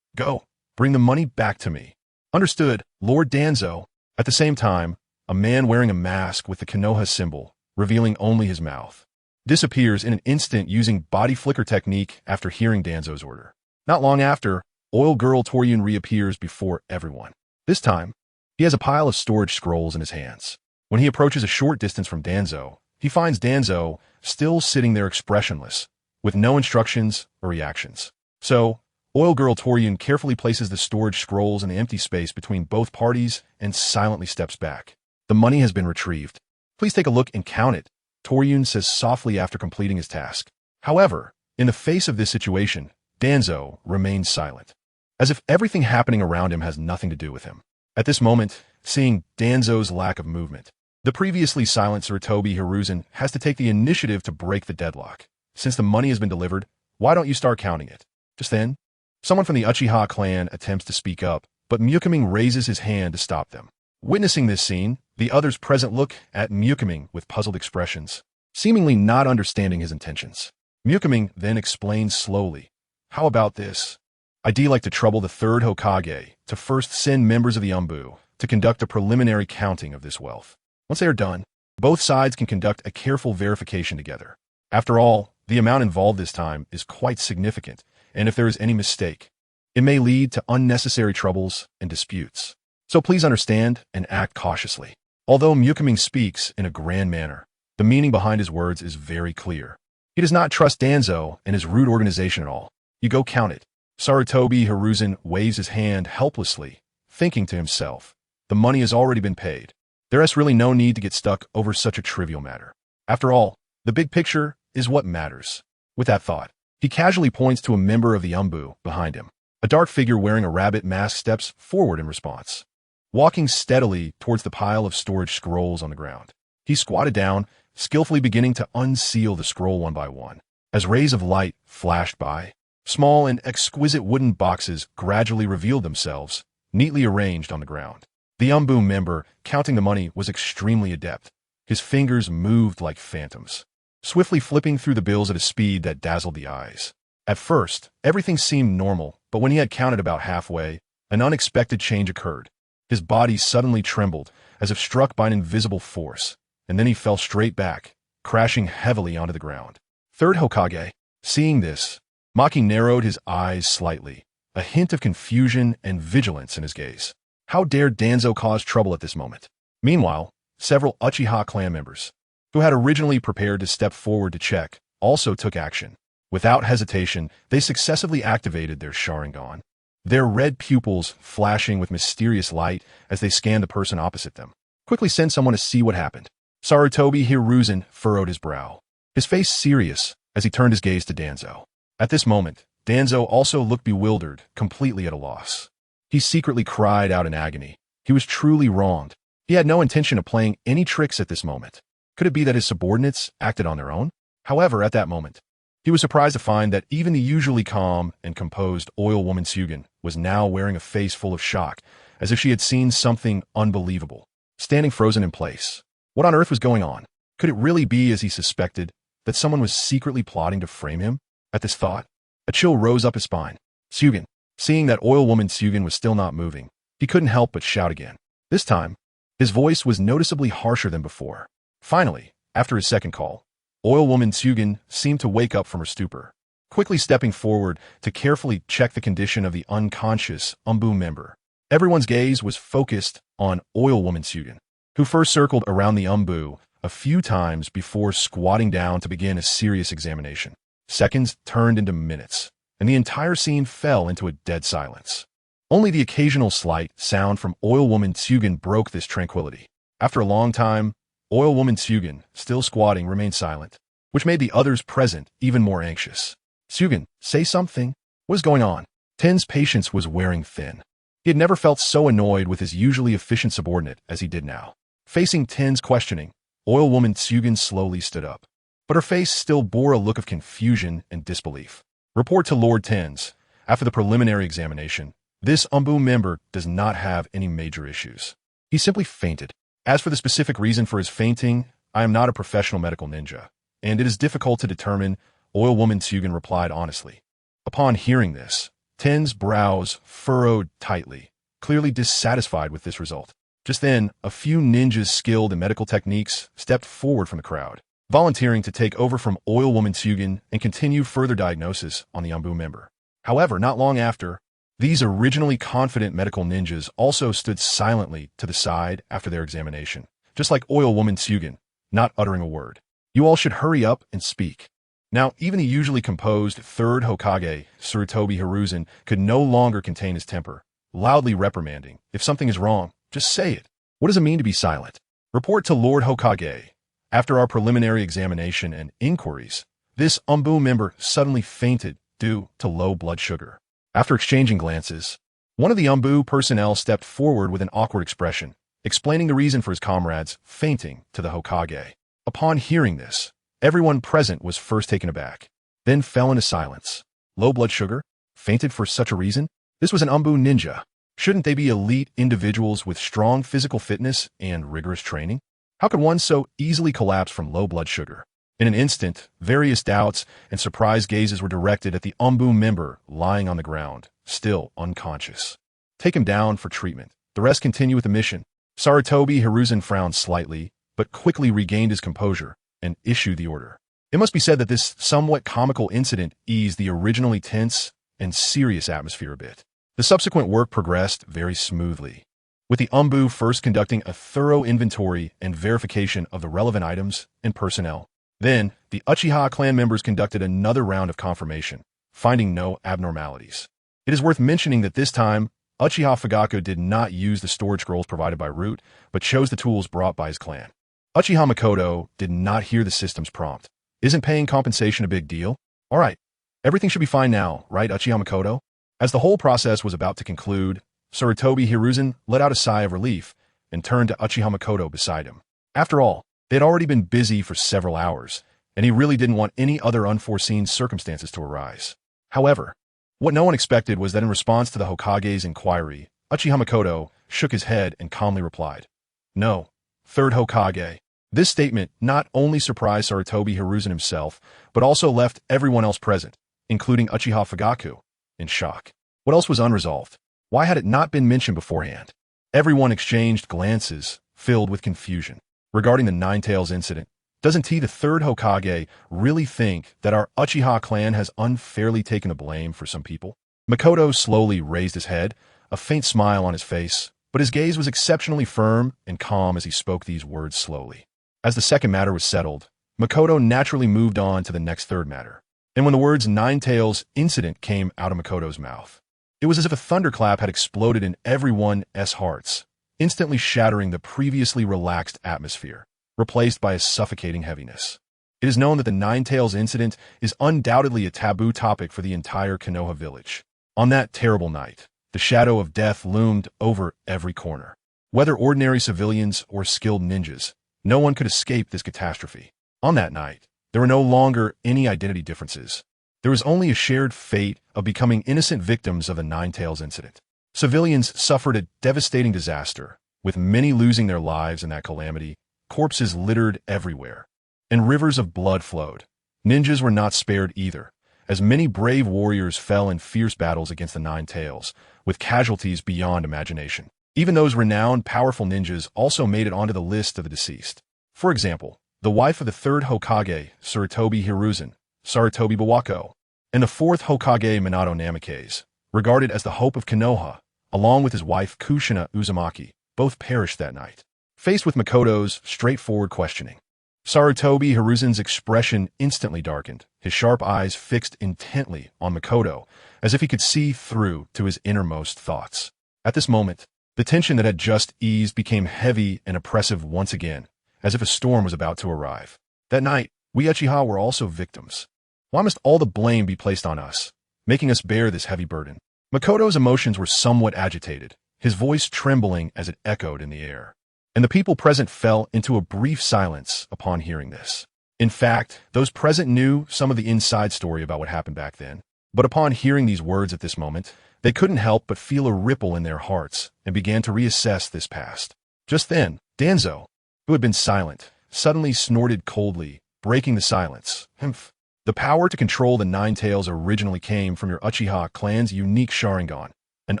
S1: "Go, bring the money back to me." "Understood, Lord Danzo." At the same time, a man wearing a mask with the Konoha symbol, revealing only his mouth, disappears in an instant using body flicker technique after hearing Danzo's order. Not long after, Oil Girl Toryun reappears before everyone. This time, he has a pile of storage scrolls in his hands. When he approaches a short distance from Danzo, he finds Danzo still sitting there expressionless, with no instructions or reactions. So, Oil Girl Toryun carefully places the storage scrolls in the empty space between both parties and silently steps back. "The money has been retrieved. Please take a look and count it," Toryun says softly after completing his task. However, in the face of this situation, Danzo remains silent, as if everything happening around him has nothing to do with him. At this moment, seeing Danzo's lack of movement, the previously silent Sarutobi Hiruzen has to take the initiative to break the deadlock. "Since the money has been delivered, why don't you start counting it?" Just then, someone from the Uchiha clan attempts to speak up, but Ming raises his hand to stop them. Witnessing this scene, the others present look at Ming with puzzled expressions, seemingly not understanding his intentions. Ming then explains slowly, "How about this? I'd like to trouble the third Hokage to first send members of the Umbu to conduct a preliminary counting of this wealth. Once they are done, both sides can conduct a careful verification together. After all, the amount involved this time is quite significant, and if there is any mistake, it may lead to unnecessary troubles and disputes. So please understand and act cautiously." Although Ming speaks in a grand manner, the meaning behind his words is very clear. He does not trust Danzo and his rude organization at all. "You go count it." Sarutobi Hiruzen waves his hand helplessly, thinking to himself, the money has already been paid. There is really no need to get stuck over such a trivial matter. After all, the big picture is what matters. With that thought, He casually points to a member of the Umbu behind him. A dark figure wearing a rabbit mask steps forward in response, walking steadily towards the pile of storage scrolls on the ground. He squatted down, skillfully beginning to unseal the scroll one by one. As rays of light flashed by, small and exquisite wooden boxes gradually revealed themselves, neatly arranged on the ground. The Umbu member, counting the money, was extremely adept. His fingers moved like phantoms, swiftly flipping through the bills at a speed that dazzled the eyes. At first, everything seemed normal, but when he had counted about halfway, an unexpected change occurred. His body suddenly trembled, as if struck by an invisible force, and then he fell straight back, crashing heavily onto the ground. Third Hokage, seeing this, Maki narrowed his eyes slightly, a hint of confusion and vigilance in his gaze. How dared Danzo cause trouble at this moment? Meanwhile, several Uchiha clan members, who had originally prepared to step forward to check, also took action. Without hesitation, they successively activated their Sharingan, their red pupils flashing with mysterious light as they scanned the person opposite them. Quickly send someone to see what happened. Sarutobi Hiruzen furrowed his brow, his face serious as he turned his gaze to Danzo. At this moment, Danzo also looked bewildered, completely at a loss. He secretly cried out in agony. He was truly wronged. He had no intention of playing any tricks at this moment. Could it be that his subordinates acted on their own? However, at that moment, he was surprised to find that even the usually calm and composed oil woman Sugen was now wearing a face full of shock, as if she had seen something unbelievable. Standing frozen in place. What on earth was going on? Could it really be, as he suspected, that someone was secretly plotting to frame him? At this thought, a chill rose up his spine. Sugen. Seeing that oil woman Sugen was still not moving, he couldn't help but shout again. This time, his voice was noticeably harsher than before. Finally, after his second call, oil woman Sugen seemed to wake up from her stupor, quickly stepping forward to carefully check the condition of the unconscious Umbu member. Everyone's gaze was focused on oil woman Sugen, who first circled around the Umbu a few times before squatting down to begin a serious examination. Seconds turned into minutes, and the entire scene fell into a dead silence. Only the occasional slight sound from oil woman Sugen broke this tranquility. After a long time, oil woman Sugen, still squatting, remained silent, which made the others present even more anxious. Sugen, say something. What is going on? Ten's patience was wearing thin. He had never felt so annoyed with his usually efficient subordinate as he did now. Facing Ten's questioning, oil woman Sugen slowly stood up, but her face still bore a look of confusion and disbelief. Report to Lord Tens. After the preliminary examination, this Umbu member does not have any major issues. He simply fainted. As for the specific reason for his fainting, I am not a professional medical ninja, and it is difficult to determine, oil woman Sugen replied honestly. Upon hearing this, Ten's brows furrowed tightly, clearly dissatisfied with this result. Just then, a few ninjas skilled in medical techniques stepped forward from the crowd, volunteering to take over from oil woman Sugen and continue further diagnosis on the Umbu member. However, not long after, these originally confident medical ninjas also stood silently to the side after their examination, just like oil woman Sugen, not uttering a word. You all should hurry up and speak. Now, even the usually composed third Hokage, Sarutobi Hiruzen, could no longer contain his temper, loudly reprimanding, if something is wrong, just say it. What does it mean to be silent? Report to Lord Hokage. After our preliminary examination and inquiries, this Umbu member suddenly fainted due to low blood sugar. After exchanging glances, one of the Umbu personnel stepped forward with an awkward expression, explaining the reason for his comrades fainting to the Hokage. Upon hearing this, everyone present was first taken aback, then fell into silence. Low blood sugar? Fainted for such a reason? This was an Umbu ninja. Shouldn't they be elite individuals with strong physical fitness and rigorous training? How could one so easily collapse from low blood sugar? In an instant, various doubts and surprised gazes were directed at the Umbu member lying on the ground, still unconscious. Take him down for treatment. The rest continue with the mission. Sarutobi Hiruzen frowned slightly, but quickly regained his composure and issued the order. It must be said that this somewhat comical incident eased the originally tense and serious atmosphere a bit. The subsequent work progressed very smoothly, with the Umbu first conducting a thorough inventory and verification of the relevant items and personnel. Then, the Uchiha clan members conducted another round of confirmation, finding no abnormalities. It is worth mentioning that this time, Uchiha Fugaku did not use the storage scrolls provided by Root, but chose the tools brought by his clan. Uchiha Makoto did not hear the system's prompt. Isn't paying compensation a big deal? Alright, Everything should be fine now, right, Uchiha Makoto? As the whole process was about to conclude, Sarutobi Hiruzen let out a sigh of relief and turned to Uchiha Makoto beside him. After all, they had already been busy for several hours, and he really didn't want any other unforeseen circumstances to arise. However, what no one expected was that in response to the Hokage's inquiry, Uchiha Makoto shook his head and calmly replied, "No, third Hokage." This statement not only surprised Sarutobi Hiruzen himself, but also left everyone else present, including Uchiha Fugaku, in shock. What else was unresolved? Why had it not been mentioned beforehand? Everyone exchanged glances, filled with confusion. Regarding the Ninetales incident, doesn't the third Hokage really think that our Uchiha clan has unfairly taken the blame for some people? Makoto slowly raised his head, a faint smile on his face, but his gaze was exceptionally firm and calm as he spoke these words slowly. As the second matter was settled, Makoto naturally moved on to the next third matter. And when the words Ninetales incident came out of Makoto's mouth, it was as if a thunderclap had exploded in everyone's hearts, instantly shattering the previously relaxed atmosphere, replaced by a suffocating heaviness. It is known that the Ninetales incident is undoubtedly a taboo topic for the entire Konoha village. On that terrible night, the shadow of death loomed over every corner. Whether ordinary civilians or skilled ninjas, no one could escape this catastrophe. On that night, there were no longer any identity differences. There was only a shared fate of becoming innocent victims of the Ninetales incident. Civilians suffered a devastating disaster, with many losing their lives in that calamity. Corpses littered everywhere, and rivers of blood flowed. Ninjas were not spared either, as many brave warriors fell in fierce battles against the Ninetales, with casualties beyond imagination. Even those renowned, powerful ninjas also made it onto the list of the deceased. For example, the wife of the third Hokage, Sarutobi Hiruzen, Sarutobi Bawako, and the fourth Hokage Minato Namikaze, regarded as the hope of Konoha, along with his wife Kushina Uzumaki, both perished that night. Faced with Makoto's straightforward questioning, Sarutobi Hiruzen's expression instantly darkened, his sharp eyes fixed intently on Makoto, as if he could see through to his innermost thoughts. At this moment, the tension that had just eased became heavy and oppressive once again, as if a storm was about to arrive. That night, we Uchiha were also victims. Why must all the blame be placed on us, making us bear this heavy burden? Makoto's emotions were somewhat agitated, his voice trembling as it echoed in the air. And the people present fell into a brief silence upon hearing this. In fact, those present knew some of the inside story about what happened back then. But upon hearing these words at this moment, they couldn't help but feel a ripple in their hearts and began to reassess this past. Just then, Danzo, who had been silent, suddenly snorted coldly, breaking the silence. "Humph. The power to control the Ninetales originally came from your Uchiha clan's unique Sharingan, an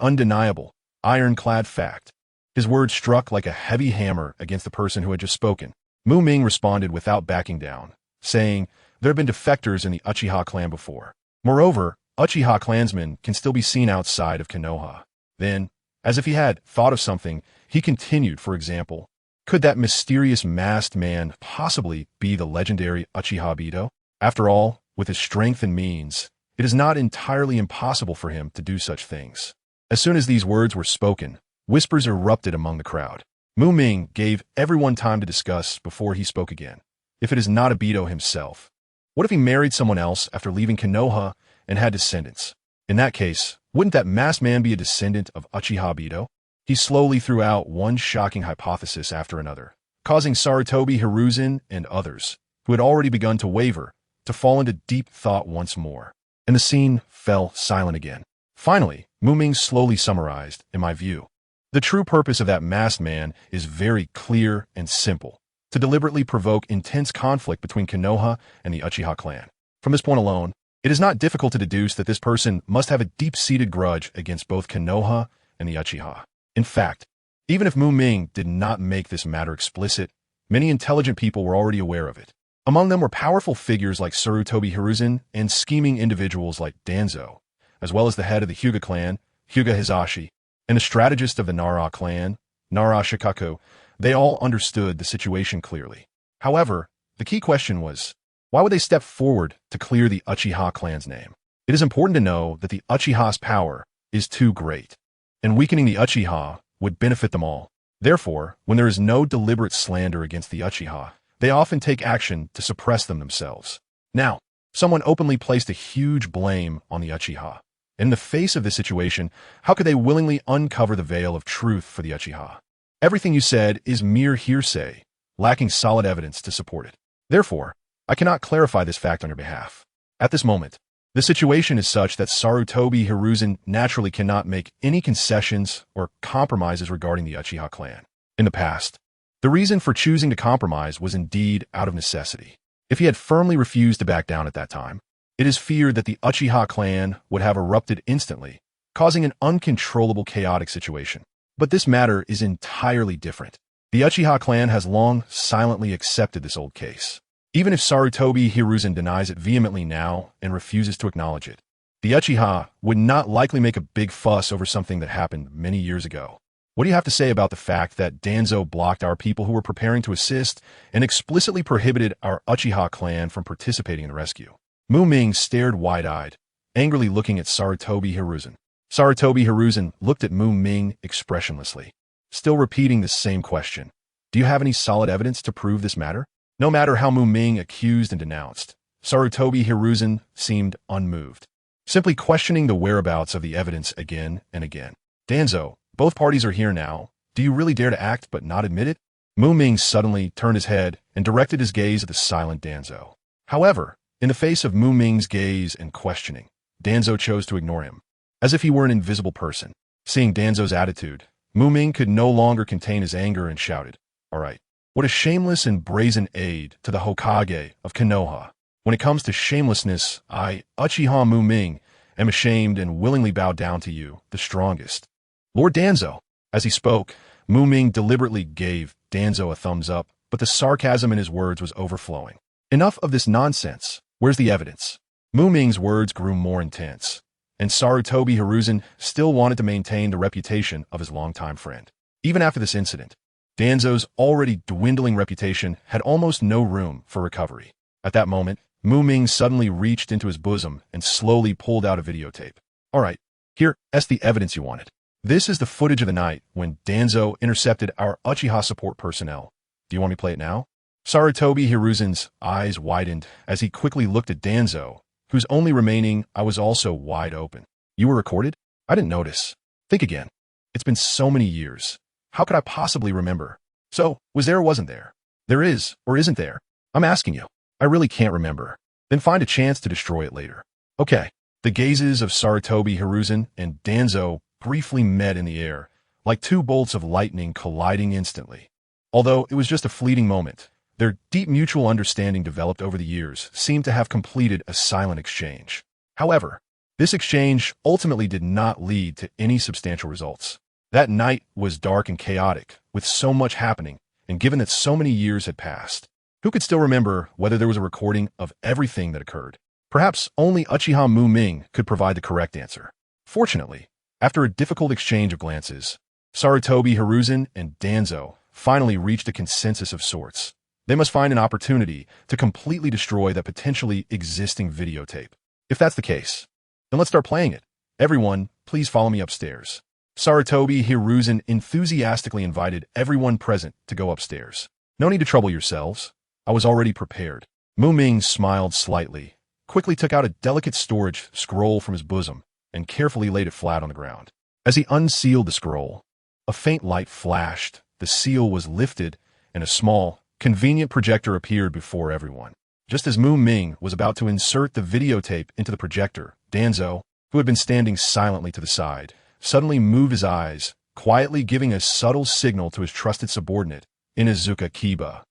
S1: undeniable, ironclad fact." His words struck like a heavy hammer against the person who had just spoken. Ming responded without backing down, saying, "There have been defectors in the Uchiha clan before. Moreover, Uchiha clansmen can still be seen outside of Konoha." Then, as if he had thought of something, he continued, "For example, could that mysterious masked man possibly be the legendary Uchiha Iaido? After all, with his strength and means, it is not entirely impossible for him to do such things." As soon as these words were spoken, whispers erupted among the crowd. Ming gave everyone time to discuss before he spoke again. If it is not Iaido himself, what if he married someone else after leaving Konoha and had descendants? In that case, wouldn't that masked man be a descendant of Uchiha Iaido? He slowly threw out one shocking hypothesis after another, causing Sarutobi Hiruzen and others, who had already begun to waver, to fall into deep thought once more. And the scene fell silent again. Finally, Ming slowly summarized, "In my view, the true purpose of that masked man is very clear and simple, to deliberately provoke intense conflict between Konoha and the Uchiha clan. From this point alone, it is not difficult to deduce that this person must have a deep-seated grudge against both Konoha and the Uchiha. In fact, even if Ming did not make this matter explicit, many intelligent people were already aware of it. Among them were powerful figures like Sarutobi Hiruzen and scheming individuals like Danzo, as well as the head of the Hyuga clan, Hyuga Hisashi, and the strategist of the Nara clan, Nara Shikaku. They all understood the situation clearly. However, the key question was, why would they step forward to clear the Uchiha clan's name? It is important to know that the Uchiha's power is too great, and weakening the Uchiha would benefit them all. Therefore, when there is no deliberate slander against the Uchiha, they often take action to suppress them themselves. Now, Someone openly placed a huge blame on the Uchiha. In the face of this situation, how could they willingly uncover the veil of truth for the Uchiha? Everything you said is mere hearsay, lacking solid evidence to support it. Therefore, I cannot clarify this fact on your behalf. At this moment, the situation is such that Sarutobi Hiruzen naturally cannot make any concessions or compromises regarding the Uchiha clan. In the past, the reason for choosing to compromise was indeed out of necessity. If he had firmly refused to back down at that time, it is feared that the Uchiha clan would have erupted instantly, causing an uncontrollable chaotic situation. But this matter is entirely different. The Uchiha clan has long silently accepted this old case. Even if Sarutobi Hiruzen denies it vehemently now and refuses to acknowledge it, the Uchiha would not likely make a big fuss over something that happened many years ago. What do you have to say about the fact that Danzo blocked our people who were preparing to assist and explicitly prohibited our Uchiha clan from participating in the rescue? Ming stared wide-eyed, angrily looking at Sarutobi Hiruzen. Sarutobi Hiruzen looked at Ming expressionlessly, still repeating the same question. Do you have any solid evidence to prove this matter? No matter how Ming accused and denounced, Sarutobi Hiruzen seemed unmoved, simply questioning the whereabouts of the evidence again and again. Danzo, both parties are here now. Do you really dare to act but not admit it? Ming suddenly turned his head and directed his gaze at the silent Danzo. However, in the face of Ming's gaze and questioning, Danzo chose to ignore him, as if he were an invisible person. Seeing Danzo's attitude, Ming could no longer contain his anger and shouted, "All right. What a shameless and brazen aid to the Hokage of Konoha. When it comes to shamelessness, I, Uchiha Ming, am ashamed and willingly bow down to you, the strongest." Lord Danzo. As he spoke, Ming deliberately gave Danzo a thumbs up, but the sarcasm in his words was overflowing. Enough of this nonsense. Where's the evidence? Ming's words grew more intense, and Sarutobi Hiruzen still wanted to maintain the reputation of his longtime friend. Even after this incident, Danzo's already dwindling reputation had almost no room for recovery. At that moment, Ming suddenly reached into his bosom and slowly pulled out a videotape. All right, here's the evidence you wanted. This is the footage of the night when Danzo intercepted our Uchiha support personnel. Do you want me to play it now? Sarutobi Hiruzen's eyes widened as he quickly looked at Danzo, whose only remaining eye was also wide open. You were recorded? I didn't notice. Think again. It's been so many years. How could I possibly remember? So, was there or wasn't there? There is or isn't there? I'm asking you. I really can't remember. Then find a chance to destroy it later. Okay. The gazes of Sarutobi Hiruzen and Danzo briefly met in the air, like two bolts of lightning colliding instantly. Although it was just a fleeting moment, their deep mutual understanding developed over the years seemed to have completed a silent exchange. However, this exchange ultimately did not lead to any substantial results. That night was dark and chaotic, with so much happening, and given that so many years had passed, who could still remember whether there was a recording of everything that occurred? Perhaps only Uchiha Ming could provide the correct answer. Fortunately, after a difficult exchange of glances, Sarutobi Hiruzen and Danzo finally reached a consensus of sorts. They must find an opportunity to completely destroy that potentially existing videotape. If that's the case, then let's start playing it. Everyone, please follow me upstairs. Sarutobi Hiruzen enthusiastically invited everyone present to go upstairs. No need to trouble yourselves. I was already prepared. Ming smiled slightly, quickly took out a delicate storage scroll from his bosom, and carefully laid it flat on the ground. As he unsealed the scroll, a faint light flashed, the seal was lifted, and a small, convenient projector appeared before everyone. Just as Ming was about to insert the videotape into the projector, Danzo, who had been standing silently to the side, suddenly moved his eyes, quietly giving a subtle signal to his trusted subordinate, Inuzuka Kiba.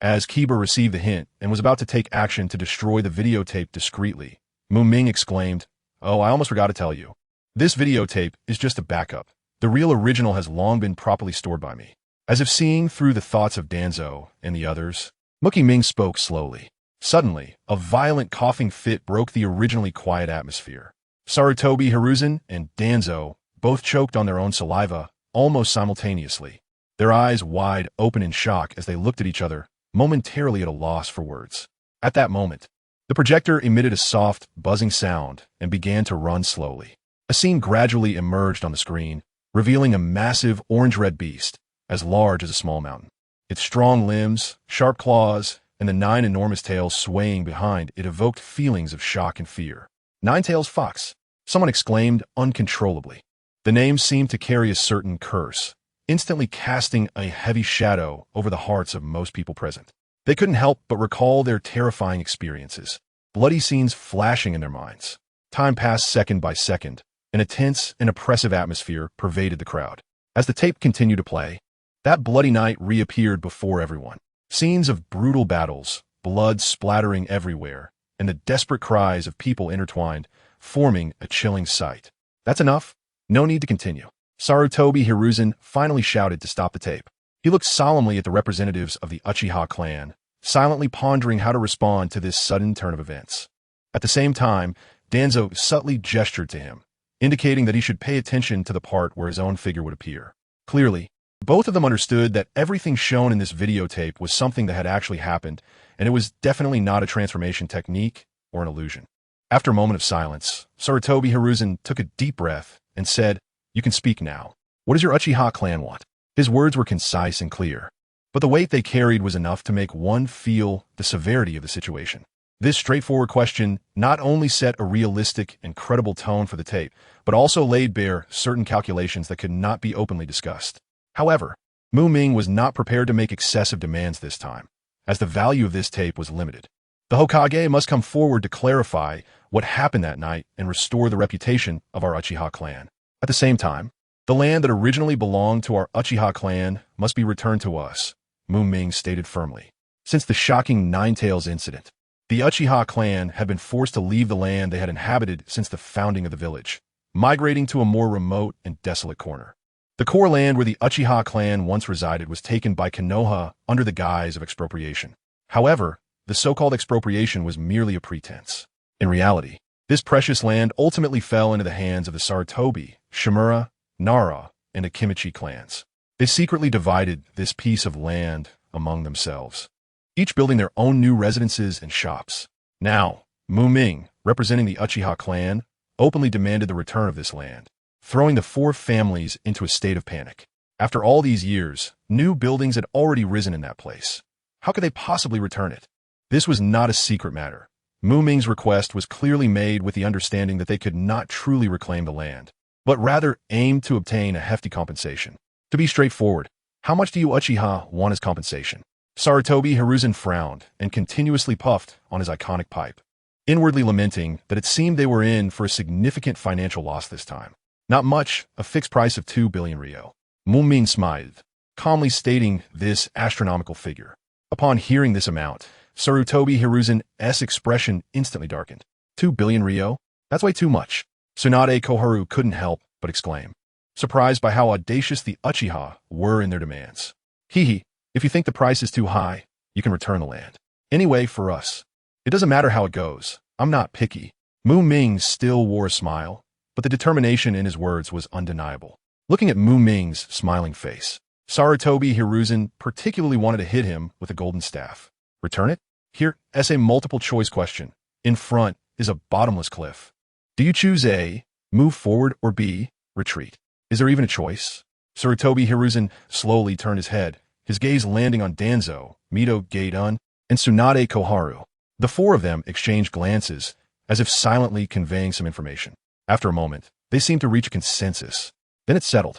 S1: As Kiba received the hint and was about to take action to destroy the videotape discreetly, Ming exclaimed, "Oh, I almost forgot to tell you. This videotape is just a backup. The real original has long been properly stored by me." As if seeing through the thoughts of Danzo and the others, Ming spoke slowly. Suddenly, a violent coughing fit broke the originally quiet atmosphere. Sarutobi Hiruzen and Danzo both choked on their own saliva almost simultaneously, their eyes wide open in shock as they looked at each other, momentarily at a loss for words. At that moment, the projector emitted a soft, buzzing sound and began to run slowly. A scene gradually emerged on the screen, revealing a massive orange-red beast, as large as a small mountain. Its strong limbs, sharp claws, and the 9 enormous tails swaying behind it evoked feelings of shock and fear. Nine-tails fox, someone exclaimed uncontrollably. The name seemed to carry a certain curse, instantly casting a heavy shadow over the hearts of most people present. They couldn't help but recall their terrifying experiences, bloody scenes flashing in their minds. Time passed second by second, and a tense and oppressive atmosphere pervaded the crowd. As the tape continued to play, that bloody night reappeared before everyone. Scenes of brutal battles, blood splattering everywhere, and the desperate cries of people intertwined, forming a chilling sight. That's enough. No need to continue. Sarutobi Hiruzen finally shouted to stop the tape. He looked solemnly at the representatives of the Uchiha clan, silently pondering how to respond to this sudden turn of events. At the same time, Danzo subtly gestured to him, indicating that he should pay attention to the part where his own figure would appear. Clearly, both of them understood that everything shown in this videotape was something that had actually happened, and it was definitely not a transformation technique or an illusion. After a moment of silence, Sarutobi Hiruzen took a deep breath and said, "You can speak now. What does your Uchiha clan want?" His words were concise and clear, but the weight they carried was enough to make one feel the severity of the situation. This straightforward question not only set a realistic and credible tone for the tape, but also laid bare certain calculations that could not be openly discussed. However, Ming was not prepared to make excessive demands this time, as the value of this tape was limited. The Hokage must come forward to clarify what happened that night and restore the reputation of our Uchiha clan. At the same time, the land that originally belonged to our Uchiha clan must be returned to us, Ming stated firmly. Since the shocking Nine-Tails incident, the Uchiha clan had been forced to leave the land they had inhabited since the founding of the village, migrating to a more remote and desolate corner. The core land where the Uchiha clan once resided was taken by Konoha under the guise of expropriation. However, the so-called expropriation was merely a pretense. In reality, this precious land ultimately fell into the hands of the Sarutobi, Shimura, Nara, and Akimichi clans. They secretly divided this piece of land among themselves, each building their own new residences and shops. Now, Ming, representing the Uchiha clan, openly demanded the return of this land, throwing the four families into a state of panic. After all these years, new buildings had already risen in that place. How could they possibly return it? This was not a secret matter. Ming's request was clearly made with the understanding that they could not truly reclaim the land, but rather aimed to obtain a hefty compensation. To be straightforward, how much do you Uchiha want as compensation? Sarutobi Hiruzen frowned and continuously puffed on his iconic pipe, inwardly lamenting that it seemed they were in for a significant financial loss this time. Not much, a fixed price of 2 billion ryo. Ming smiled, calmly stating this astronomical figure. Upon hearing this amount, Sarutobi Hiruzen's expression instantly darkened. 2 billion ryo? That's way too much. Tsunade Koharu couldn't help but exclaim, surprised by how audacious the Uchiha were in their demands. Hee, if you think the price is too high, you can return the land. Anyway, for us, it doesn't matter how it goes. I'm not picky. Ming still wore a smile, but the determination in his words was undeniable. Looking at Ming's smiling face, Sarutobi Hiruzen particularly wanted to hit him with a golden staff. Return it? Here, as a multiple-choice question. In front is a bottomless cliff. Do you choose A, move forward, or B, retreat? Is there even a choice? Sarutobi Hiruzen slowly turned his head, his gaze landing on Danzo, Mito Gaidun, and Tsunade Koharu. The four of them exchanged glances, as if silently conveying some information. After a moment, they seemed to reach a consensus. Then it settled.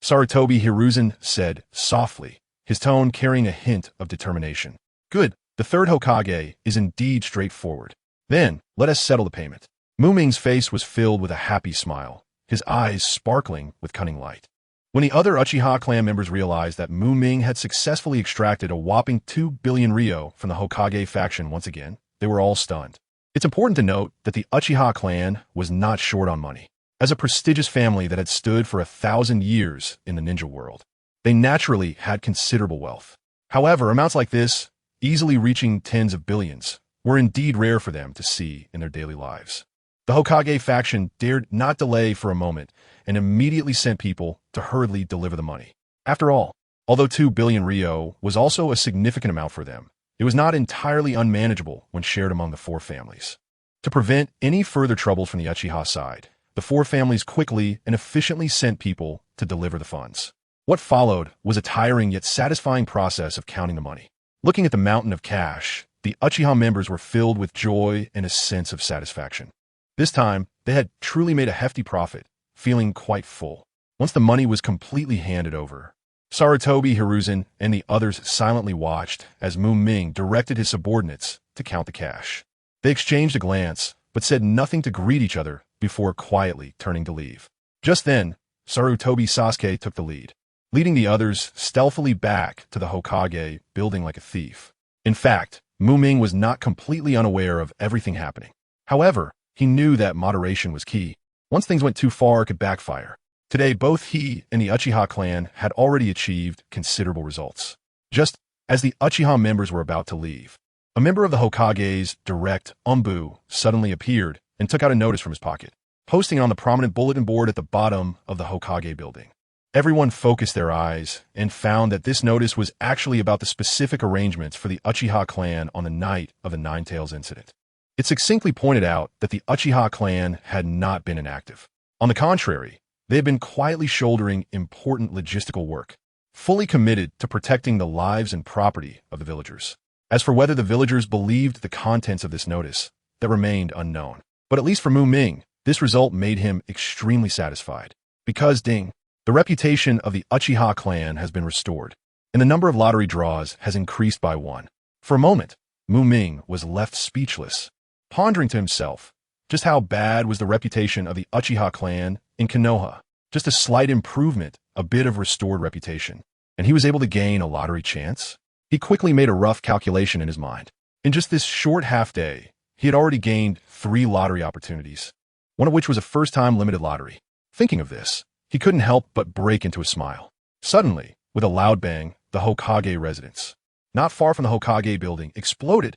S1: Sarutobi Hiruzen said softly, his tone carrying a hint of determination. Good, the third Hokage is indeed straightforward. Then, let us settle the payment. Ming's face was filled with a happy smile, his eyes sparkling with cunning light. When the other Uchiha clan members realized that Ming had successfully extracted a whopping 2 billion ryo from the Hokage faction once again, they were all stunned. It's important to note that the Uchiha clan was not short on money. As a prestigious family that had stood for 1,000 years in the ninja world, they naturally had considerable wealth. However, amounts like this, easily reaching tens of billions, were indeed rare for them to see in their daily lives. The Hokage faction dared not delay for a moment and immediately sent people to hurriedly deliver the money. After all, although 2 billion ryo was also a significant amount for them, it was not entirely unmanageable when shared among the four families. To prevent any further trouble from the Uchiha side, the four families quickly and efficiently sent people to deliver the funds. What followed was a tiring yet satisfying process of counting the money. Looking at the mountain of cash, the Uchiha members were filled with joy and a sense of satisfaction. This time, they had truly made a hefty profit, feeling quite full. Once the money was completely handed over, Sarutobi, Hiruzen, and the others silently watched as Ming directed his subordinates to count the cash. They exchanged a glance, but said nothing to greet each other before quietly turning to leave. Just then, Sarutobi Sasuke took the lead, leading the others stealthily back to the Hokage building like a thief. In fact, Ming was not completely unaware of everything happening. However, he knew that moderation was key. Once things went too far, it could backfire. Today, both he and the Uchiha clan had already achieved considerable results. Just as the Uchiha members were about to leave, a member of the Hokage's direct Umbu suddenly appeared and took out a notice from his pocket, posting it on the prominent bulletin board at the bottom of the Hokage building. Everyone focused their eyes and found that this notice was actually about the specific arrangements for the Uchiha clan on the night of the Nine Tails incident. It succinctly pointed out that the Uchiha clan had not been inactive. On the contrary, they had been quietly shouldering important logistical work, fully committed to protecting the lives and property of the villagers. As for whether the villagers believed the contents of this notice, that remained unknown. But at least for Ming, this result made him extremely satisfied. Because the reputation of the Uchiha clan has been restored, and the number of lottery draws has increased by 1. For a moment, Ming was left speechless, pondering to himself just how bad was the reputation of the Uchiha clan in Konoha. Just a slight improvement, a bit of restored reputation, and he was able to gain a lottery chance? He quickly made a rough calculation in his mind. In just this short half-day, he had already gained 3 lottery opportunities, one of which was a first-time limited lottery. Thinking of this, he couldn't help but break into a smile. Suddenly, with a loud bang, the Hokage residence, not far from the Hokage building, exploded.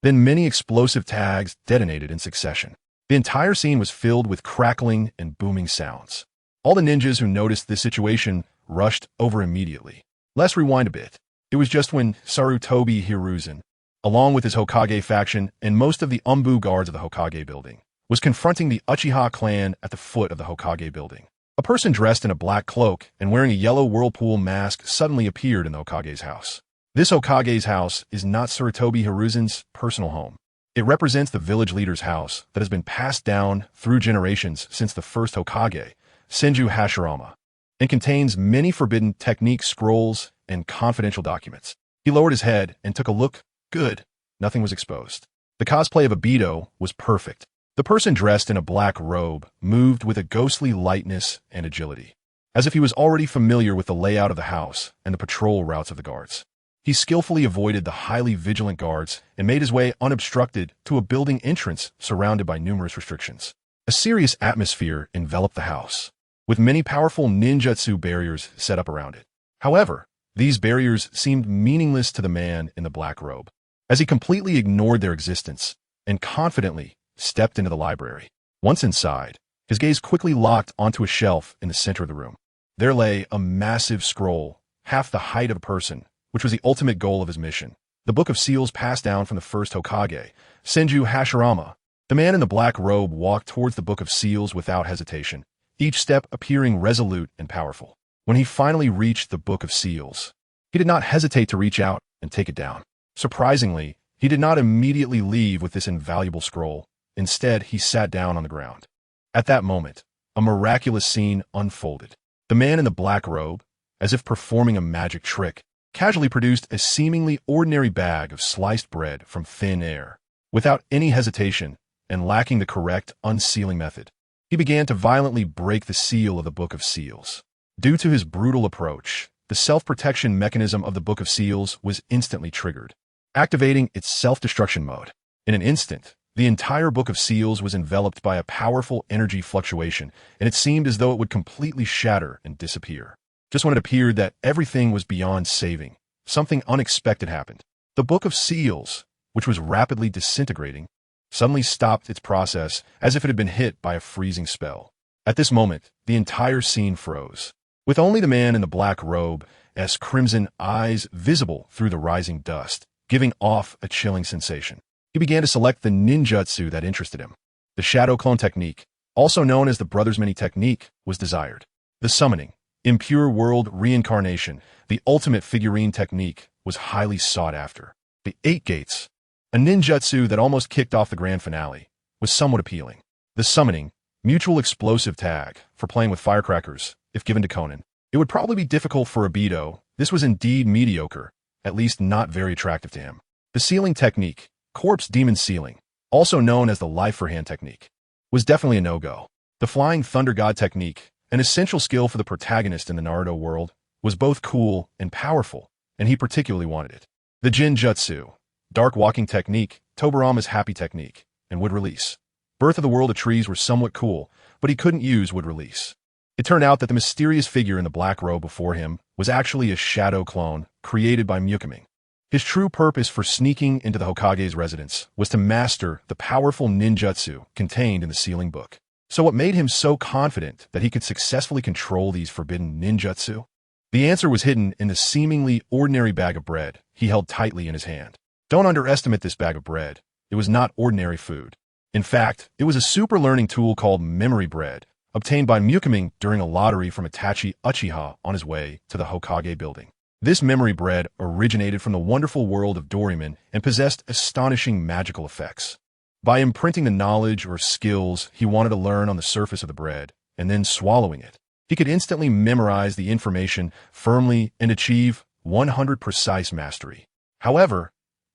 S1: Then many explosive tags detonated in succession. The entire scene was filled with crackling and booming sounds. All the ninjas who noticed this situation rushed over immediately. Let's rewind a bit. It was just when Sarutobi Hiruzen, along with his Hokage faction and most of the Umbu guards of the Hokage building, was confronting the Uchiha clan at the foot of the Hokage building. A person dressed in a black cloak and wearing a yellow whirlpool mask suddenly appeared in the Hokage's house. This Hokage's house is not Sarutobi Hiruzen's personal home. It represents the village leader's house that has been passed down through generations since the first Hokage, Senju Hashirama, and contains many forbidden technique scrolls and confidential documents. He lowered his head and took a look. Good. Nothing was exposed. The cosplay of Obito was perfect. The person dressed in a black robe moved with a ghostly lightness and agility, as if he was already familiar with the layout of the house and the patrol routes of the guards. He skillfully avoided the highly vigilant guards and made his way unobstructed to a building entrance surrounded by numerous restrictions. A serious atmosphere enveloped the house, with many powerful ninjutsu barriers set up around it. However, these barriers seemed meaningless to the man in the black robe, as he completely ignored their existence and confidently stepped into the library. Once inside, his gaze quickly locked onto a shelf in the center of the room. There lay a massive scroll, half the height of a person, which was the ultimate goal of his mission. The Book of Seals passed down from the first Hokage, Senju Hashirama. The man in the black robe walked towards the Book of Seals without hesitation, each step appearing resolute and powerful. When he finally reached the Book of Seals, he did not hesitate to reach out and take it down. Surprisingly, he did not immediately leave with this invaluable scroll. Instead, he sat down on the ground. At that moment, a miraculous scene unfolded. The man in the black robe, as if performing a magic trick, casually produced a seemingly ordinary bag of sliced bread from thin air. Without any hesitation, and lacking the correct unsealing method, he began to violently break the seal of the Book of Seals. Due to his brutal approach, the self-protection mechanism of the Book of Seals was instantly triggered, activating its self-destruction mode. In an instant, the entire Book of Seals was enveloped by a powerful energy fluctuation, and it seemed as though it would completely shatter and disappear. Just when it appeared that everything was beyond saving, something unexpected happened. The Book of Seals, which was rapidly disintegrating, suddenly stopped its process as if it had been hit by a freezing spell. At this moment, the entire scene froze, with only the man in the black robe's crimson eyes visible through the rising dust, giving off a chilling sensation. He began to select the ninjutsu that interested him. The shadow clone technique, also known as the Brothers Many technique, was desired. The summoning, impure world reincarnation, the ultimate figurine technique, was highly sought after. The 8 Gates, a ninjutsu that almost kicked off the grand finale, was somewhat appealing. The summoning, mutual explosive tag for playing with firecrackers, if given to Conan. It would probably be difficult for Obito. This was indeed mediocre, at least not very attractive to him. The sealing technique, corpse demon sealing, also known as the life for hand technique, was definitely a no-go. The flying thunder god technique, an essential skill for the protagonist in the Naruto world, was both cool and powerful, and he particularly wanted it. The Jin Jutsu, dark walking technique, Tobirama's happy technique, and wood release. Birth of the World of Trees were somewhat cool, but he couldn't use wood release. It turned out that the mysterious figure in the black robe before him was actually a shadow clone created by Ming. His true purpose for sneaking into the Hokage's residence was to master the powerful ninjutsu contained in the sealing book. So what made him so confident that he could successfully control these forbidden ninjutsu? The answer was hidden in the seemingly ordinary bag of bread he held tightly in his hand. Don't underestimate this bag of bread. It was not ordinary food. In fact, it was a super learning tool called memory bread, obtained by Ming during a lottery from Itachi Uchiha on his way to the Hokage building. This memory bread originated from the wonderful world of Doraemon and possessed astonishing magical effects. By imprinting the knowledge or skills he wanted to learn on the surface of the bread, and then swallowing it, he could instantly memorize the information firmly and achieve 100% precise mastery. However,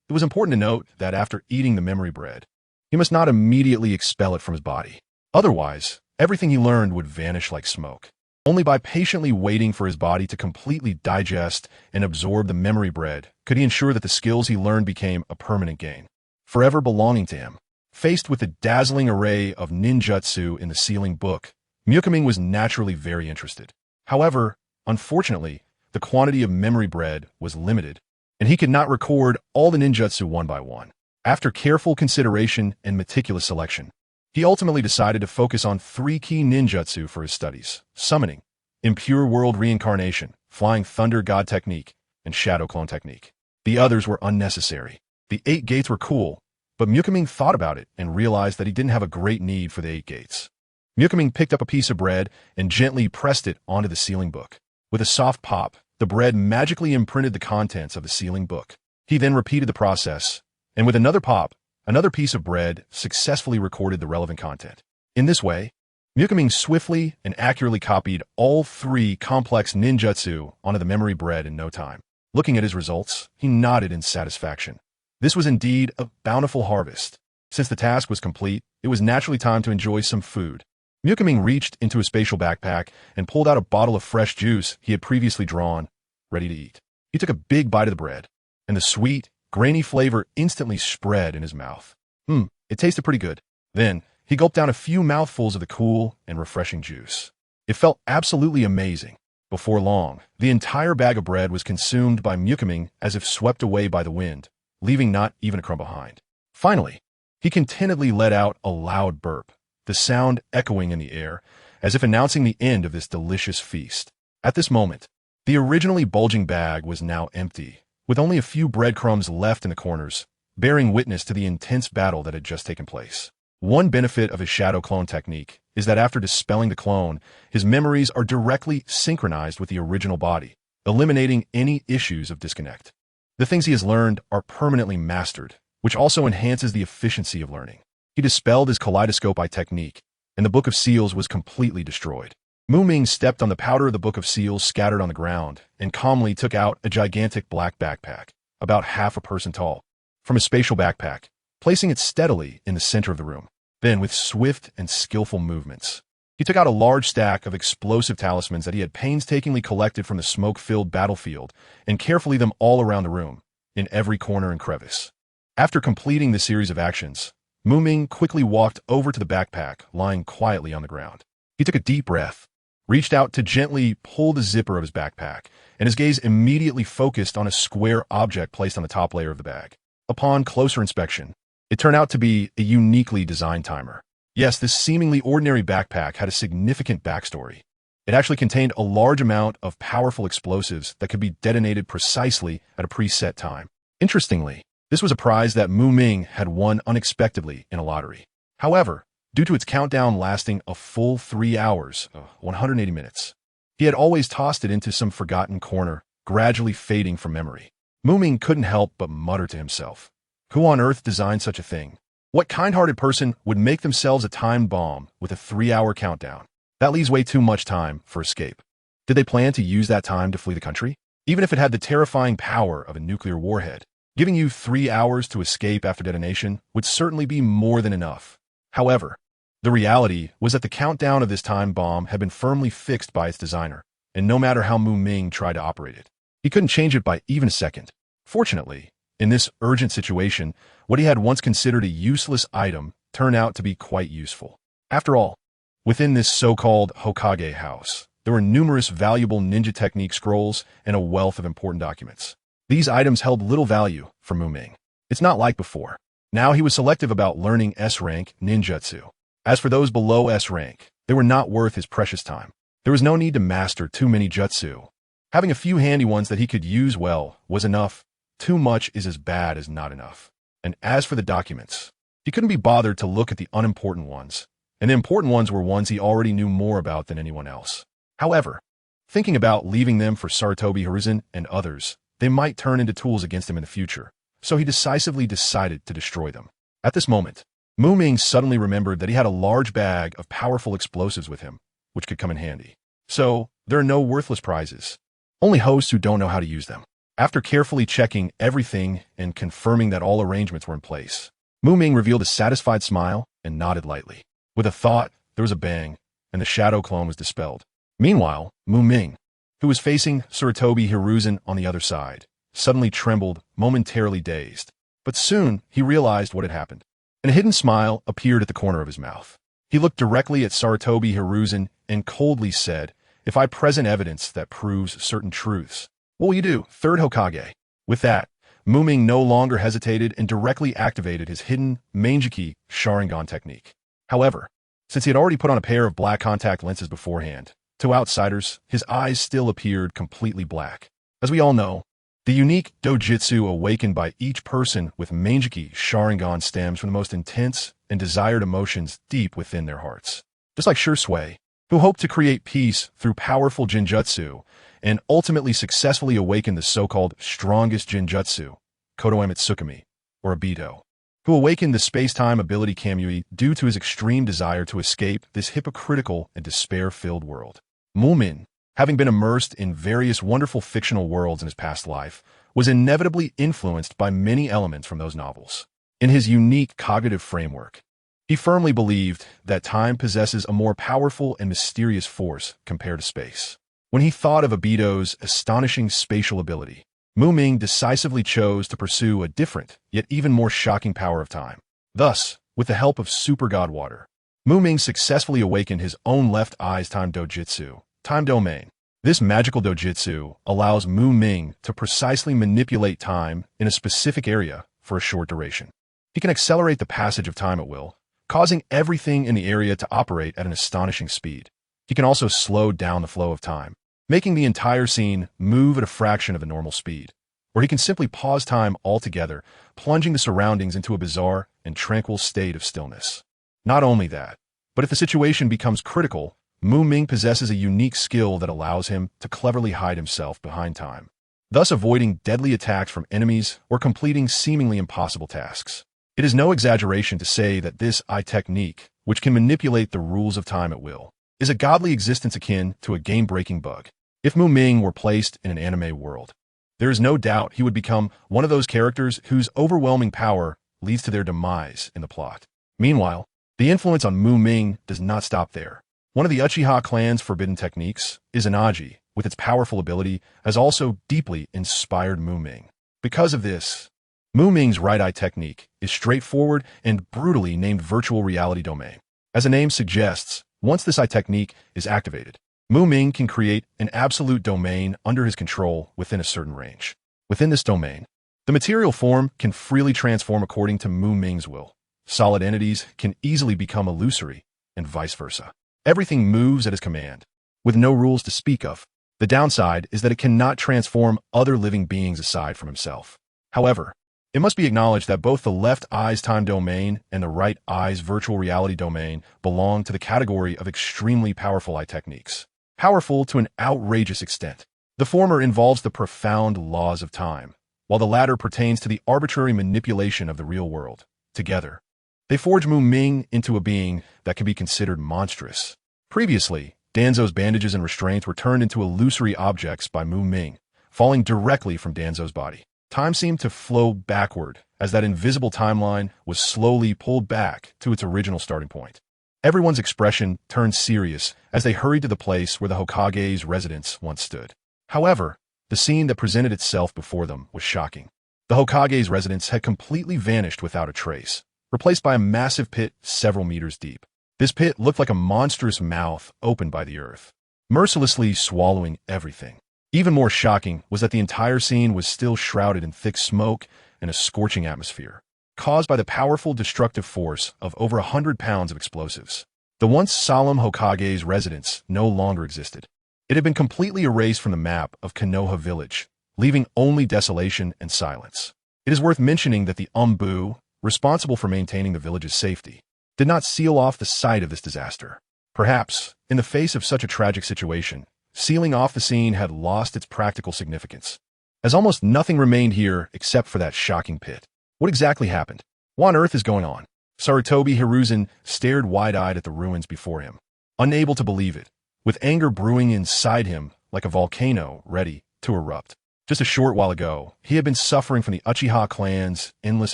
S1: it was important to note that after eating the memory bread, he must not immediately expel it from his body. Otherwise, everything he learned would vanish like smoke. Only by patiently waiting for his body to completely digest and absorb the memory bread could he ensure that the skills he learned became a permanent gain, forever belonging to him. Faced with the dazzling array of ninjutsu in the sealing book, Ming was naturally very interested. However, unfortunately, the quantity of memory bread was limited, and he could not record all the ninjutsu one by one. After careful consideration and meticulous selection, he ultimately decided to focus on 3 key ninjutsu for his studies: summoning, impure world reincarnation, flying thunder god technique, and shadow clone technique. The others were unnecessary. The 8 Gates were cool, but Ming thought about it and realized that he didn't have a great need for the 8 Gates. Ming picked up a piece of bread and gently pressed it onto the sealing book. With a soft pop, the bread magically imprinted the contents of the sealing book. He then repeated the process, and with another pop, another piece of bread successfully recorded the relevant content. In this way, Ming swiftly and accurately copied all 3 complex ninjutsu onto the memory bread in no time. Looking at his results, he nodded in satisfaction. This was indeed a bountiful harvest. Since the task was complete, it was naturally time to enjoy some food. Ming reached into his spatial backpack and pulled out a bottle of fresh juice he had previously drawn, ready to eat. He took a big bite of the bread, and the sweet, grainy flavor instantly spread in his mouth. It tasted pretty good. Then, he gulped down a few mouthfuls of the cool and refreshing juice. It felt absolutely amazing. Before long, the entire bag of bread was consumed by Ming as if swept away by the wind, leaving not even a crumb behind. Finally, he contentedly let out a loud burp, the sound echoing in the air, as if announcing the end of this delicious feast. At this moment, the originally bulging bag was now empty, with only a few breadcrumbs left in the corners, bearing witness to the intense battle that had just taken place. One benefit of his shadow clone technique is that after dispelling the clone, his memories are directly synchronized with the original body, eliminating any issues of disconnect. The things he has learned are permanently mastered, which also enhances the efficiency of learning. He dispelled his kaleidoscope eye technique, and the Book of Seals was completely destroyed. Ming stepped on the powder of the Book of Seals scattered on the ground and calmly took out a gigantic black backpack, about half a person tall, from his spatial backpack, placing it steadily in the center of the room. Then, with swift and skillful movements, he took out a large stack of explosive talismans that he had painstakingly collected from the smoke-filled battlefield and carefully them all around the room, in every corner and crevice. After completing this series of actions, Ming quickly walked over to the backpack lying quietly on the ground. He took a deep breath, reached out to gently pull the zipper of his backpack, and his gaze immediately focused on a square object placed on the top layer of the bag. Upon closer inspection, it turned out to be a uniquely designed timer. Yes, this seemingly ordinary backpack had a significant backstory. It actually contained a large amount of powerful explosives that could be detonated precisely at a preset time. Interestingly, this was a prize that Ming had won unexpectedly in a lottery. However, due to its countdown lasting a full 3 hours, 180 minutes, he had always tossed it into some forgotten corner, gradually fading from memory. Ming couldn't help but mutter to himself. Who on earth designed such a thing? What kind-hearted person would make themselves a time bomb with a 3-hour countdown? That leaves way too much time for escape. Did they plan to use that time to flee the country? Even if it had the terrifying power of a nuclear warhead, giving you 3 hours to escape after detonation would certainly be more than enough. However, the reality was that the countdown of this time bomb had been firmly fixed by its designer, and no matter how Ming tried to operate it, he couldn't change it by even a second. Fortunately, in this urgent situation, what he had once considered a useless item turned out to be quite useful. After all, within this so-called Hokage house, there were numerous valuable ninja technique scrolls and a wealth of important documents. These items held little value for Ming. It's not like before. Now he was selective about learning S-rank ninjutsu. As for those below S-rank, they were not worth his precious time. There was no need to master too many jutsu. Having a few handy ones that he could use well was enough. Too much is as bad as not enough. And as for the documents, he couldn't be bothered to look at the unimportant ones, and the important ones were ones he already knew more about than anyone else. However, thinking about leaving them for Sarutobi Hiruzen and others, they might turn into tools against him in the future, so he decisively decided to destroy them. At this moment, Ming suddenly remembered that he had a large bag of powerful explosives with him, which could come in handy. So, there are no worthless prizes, only hosts who don't know how to use them. After carefully checking everything and confirming that all arrangements were in place, Ming revealed a satisfied smile and nodded lightly. With a thought, there was a bang, and the shadow clone was dispelled. Meanwhile, Ming, who was facing Sarutobi Hiruzen on the other side, suddenly trembled, momentarily dazed. But soon, he realized what had happened, and a hidden smile appeared at the corner of his mouth. He looked directly at Sarutobi Hiruzen and coldly said, "If I present evidence that proves certain truths, what will you do, third Hokage?" With that, Ming no longer hesitated and directly activated his hidden Mangekyō Sharingan technique. However, since he had already put on a pair of black contact lenses beforehand, to outsiders, his eyes still appeared completely black. As we all know, the unique dojutsu awakened by each person with Mangekyō Sharingan stems from the most intense and desired emotions deep within their hearts. Just like Shisui, who hoped to create peace through powerful jinjutsu and ultimately successfully awaken the so-called strongest jinjutsu, Kodoe Tsukumi, or Abido, who awakened the space-time ability Kamui due to his extreme desire to escape this hypocritical and despair-filled world. Ming, having been immersed in various wonderful fictional worlds in his past life, was inevitably influenced by many elements from those novels. In his unique cognitive framework, he firmly believed that time possesses a more powerful and mysterious force compared to space. When he thought of Abido's astonishing spatial ability, Ming decisively chose to pursue a different, yet even more shocking power of time. Thus, with the help of Super God Water, Ming successfully awakened his own left eye's time dojutsu, time domain. This magical dojutsu allows Ming to precisely manipulate time in a specific area for a short duration. He can accelerate the passage of time at will, causing everything in the area to operate at an astonishing speed. He can also slow down the flow of time, making the entire scene move at a fraction of the normal speed. Or he can simply pause time altogether, plunging the surroundings into a bizarre and tranquil state of stillness. Not only that, but if the situation becomes critical, Ming possesses a unique skill that allows him to cleverly hide himself behind time, thus avoiding deadly attacks from enemies or completing seemingly impossible tasks. It is no exaggeration to say that this eye technique, which can manipulate the rules of time at will, is a godly existence akin to a game-breaking bug. If Ming were placed in an anime world, there is no doubt he would become one of those characters whose overwhelming power leads to their demise in the plot. Meanwhile, the influence on Ming does not stop there. One of the Uchiha clan's forbidden techniques, Izanagi, with its powerful ability, has also deeply inspired Ming. Because of this, Ming's right eye technique is straightforward and brutally named virtual reality domain. As the name suggests, once this eye technique is activated, Ming can create an absolute domain under his control within a certain range. Within this domain, the material form can freely transform according to Ming's will. Solid entities can easily become illusory, and vice versa. Everything moves at his command, with no rules to speak of. The downside is that it cannot transform other living beings aside from himself. However, it must be acknowledged that both the left eye's time domain and the right eye's virtual reality domain belong to the category of extremely powerful eye techniques. Powerful to an outrageous extent. The former involves the profound laws of time, while the latter pertains to the arbitrary manipulation of the real world. Together, they forge Ming into a being that can be considered monstrous. Previously, Danzo's bandages and restraints were turned into illusory objects by Ming, falling directly from Danzo's body. Time seemed to flow backward as that invisible timeline was slowly pulled back to its original starting point. Everyone's expression turned serious as they hurried to the place where the Hokage's residence once stood. However, the scene that presented itself before them was shocking. The Hokage's residence had completely vanished without a trace, replaced by a massive pit several meters deep. This pit looked like a monstrous mouth opened by the earth, mercilessly swallowing everything. Even more shocking was that the entire scene was still shrouded in thick smoke and a scorching atmosphere, caused by the powerful destructive force of over 100 pounds of explosives. The once solemn Hokage's residence no longer existed. It had been completely erased from the map of Konoha village, leaving only desolation and silence. It is worth mentioning that the Umbu, responsible for maintaining the village's safety, did not seal off the site of this disaster. Perhaps, in the face of such a tragic situation, sealing off the scene had lost its practical significance, as almost nothing remained here except for that shocking pit. What exactly happened? What on earth is going on? Sarutobi Hiruzen stared wide-eyed at the ruins before him, unable to believe it, with anger brewing inside him like a volcano ready to erupt. Just a short while ago, he had been suffering from the Uchiha clan's endless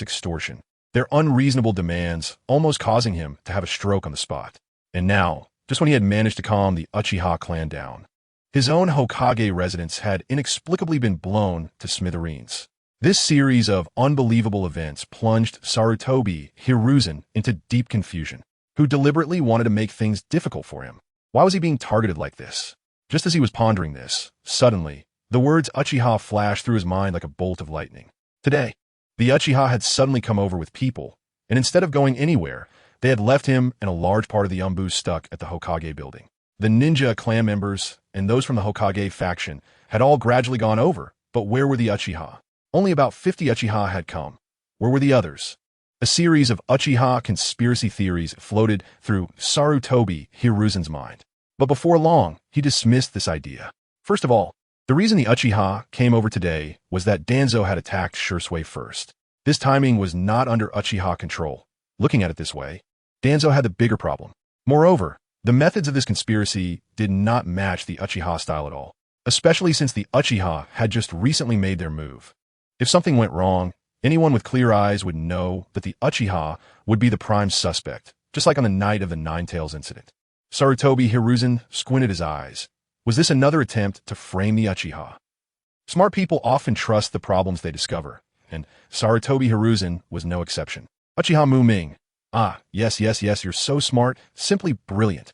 S1: extortion, their unreasonable demands almost causing him to have a stroke on the spot. And now, just when he had managed to calm the Uchiha clan down, his own Hokage residence had inexplicably been blown to smithereens. This series of unbelievable events plunged Sarutobi Hiruzen into deep confusion, who deliberately wanted to make things difficult for him. Why was he being targeted like this? Just as he was pondering this, suddenly, the words Uchiha flashed through his mind like a bolt of lightning. Today, the Uchiha had suddenly come over with people, and instead of going anywhere, they had left him and a large part of the Umbu stuck at the Hokage building. The ninja clan members and those from the Hokage faction had all gradually gone over, but where were the Uchiha? Only about 50 Uchiha had come. Where were the others? A series of Uchiha conspiracy theories floated through Sarutobi Hiruzen's mind. But before long, he dismissed this idea. First of all, the reason the Uchiha came over today was that Danzo had attacked Shisui first. This timing was not under Uchiha control. Looking at it this way, Danzo had the bigger problem. Moreover, the methods of this conspiracy did not match the Uchiha style at all, especially since the Uchiha had just recently made their move. If something went wrong, anyone with clear eyes would know that the Uchiha would be the prime suspect, just like on the night of the Nine-Tails incident. Sarutobi Hiruzen squinted his eyes. Was this another attempt to frame the Uchiha? Smart people often trust the problems they discover, and Sarutobi Hiruzen was no exception. Uchiha Ming. Ah, yes, you're so smart, simply brilliant.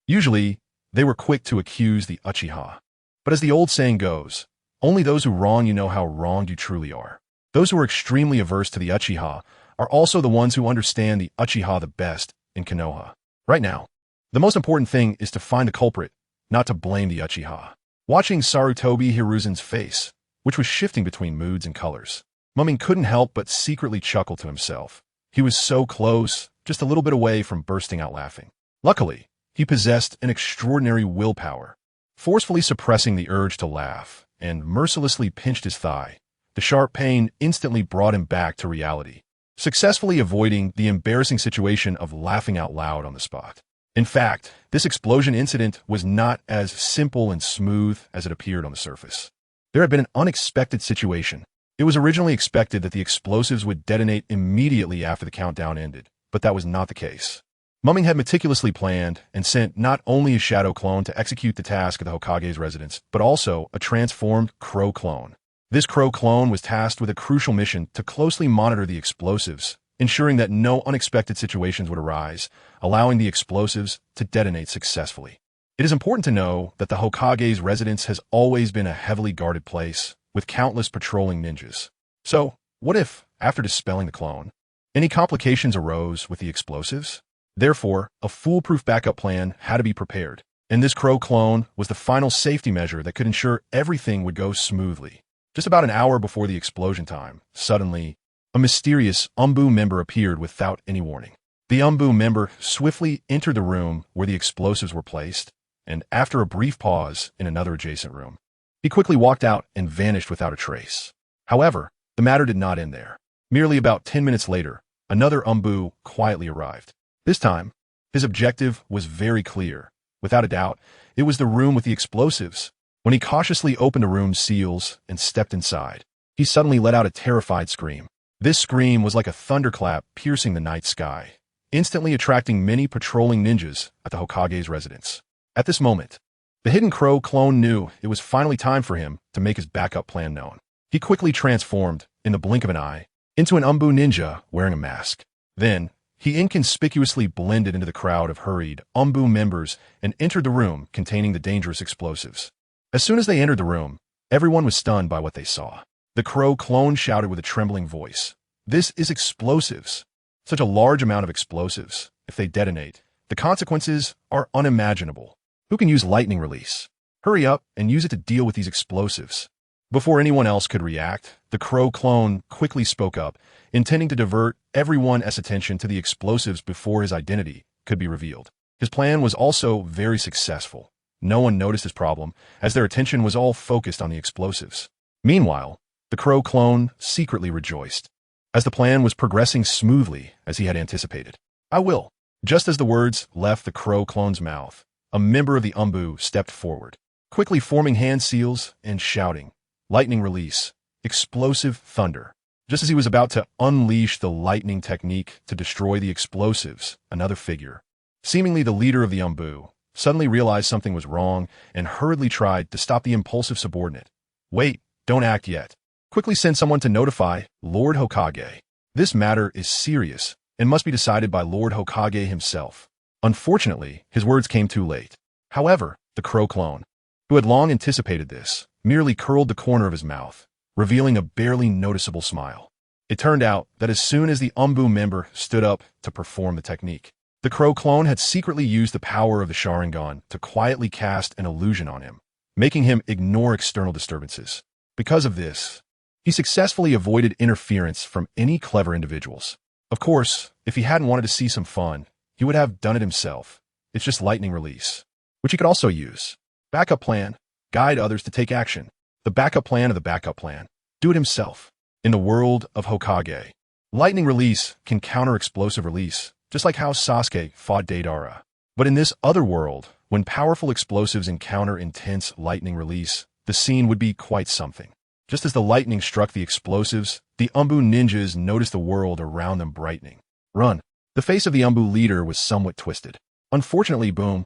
S1: Usually, they were quick to accuse the Uchiha. But as the old saying goes, only those who wrong you know how wronged you truly are. Those who are extremely averse to the Uchiha are also the ones who understand the Uchiha the best in Konoha. Right now, the most important thing is to find the culprit, not to blame the Uchiha. Watching Sarutobi Hiruzen's face, which was shifting between moods and colors, Ming couldn't help but secretly chuckle to himself. He was so close, just a little bit away from bursting out laughing. Luckily, he possessed an extraordinary willpower, forcefully suppressing the urge to laugh, and mercilessly pinched his thigh. The sharp pain instantly brought him back to reality, successfully avoiding the embarrassing situation of laughing out loud on the spot. In fact, this explosion incident was not as simple and smooth as it appeared on the surface. There had been an unexpected situation. It was originally expected that the explosives would detonate immediately after the countdown ended, but that was not the case. Ming had meticulously planned and sent not only a shadow clone to execute the task of the Hokage's residence, but also a transformed crow clone. This crow clone was tasked with a crucial mission to closely monitor the explosives, ensuring that no unexpected situations would arise, allowing the explosives to detonate successfully. It is important to know that the Hokage's residence has always been a heavily guarded place, with countless patrolling ninjas. So, what if, after dispelling the clone, any complications arose with the explosives? Therefore, a foolproof backup plan had to be prepared, and this crow clone was the final safety measure that could ensure everything would go smoothly. Just about an hour before the explosion time, suddenly, a mysterious Umbu member appeared without any warning. The Umbu member swiftly entered the room where the explosives were placed, and after a brief pause in another adjacent room, he quickly walked out and vanished without a trace. However, the matter did not end there. Merely about 10 minutes later, another Umbu quietly arrived. This time, his objective was very clear. Without a doubt, it was the room with the explosives. When he cautiously opened the room's seals and stepped inside, he suddenly let out a terrified scream. This scream was like a thunderclap piercing the night sky, instantly attracting many patrolling ninjas at the Hokage's residence. At this moment, the hidden crow clone knew it was finally time for him to make his backup plan known. He quickly transformed, in the blink of an eye, into an Umbu ninja wearing a mask. Then, he inconspicuously blended into the crowd of hurried Umbu members and entered the room containing the dangerous explosives. As soon as they entered the room, everyone was stunned by what they saw. The crow clone shouted with a trembling voice, "This is explosives! Such a large amount of explosives. If they detonate, the consequences are unimaginable. Who can use lightning release? Hurry up and use it to deal with these explosives." Before anyone else could react, the crow clone quickly spoke up, intending to divert everyone's attention to the explosives before his identity could be revealed. His plan was also very successful. No one noticed his problem, as their attention was all focused on the explosives. Meanwhile, the crow clone secretly rejoiced, as the plan was progressing smoothly as he had anticipated. "I will." Just as the words left the crow clone's mouth, a member of the Umbu stepped forward, quickly forming hand seals and shouting, "Lightning release, explosive thunder." Just as he was about to unleash the lightning technique to destroy the explosives, another figure, seemingly the leader of the Umbu, suddenly realized something was wrong and hurriedly tried to stop the impulsive subordinate. "Wait, don't act yet. Quickly send someone to notify Lord Hokage. This matter is serious and must be decided by Lord Hokage himself." Unfortunately, his words came too late. However, the crow clone, who had long anticipated this, merely curled the corner of his mouth, revealing a barely noticeable smile. It turned out that as soon as the Umbu member stood up to perform the technique, the crow clone had secretly used the power of the Sharingan to quietly cast an illusion on him, making him ignore external disturbances. Because of this, he successfully avoided interference from any clever individuals. Of course, if he hadn't wanted to see some fun, he would have done it himself. It's just lightning release, which he could also use. Backup plan: guide others to take action. The backup plan of the backup plan: do it himself. In the world of Hokage, lightning release can counter explosive release, just like how Sasuke fought Deidara. But in this other world, when powerful explosives encounter intense lightning release, the scene would be quite something. Just as the lightning struck the explosives, the Umbu ninjas noticed the world around them brightening. "Run." The face of the Umbu leader was somewhat twisted. Unfortunately, boom.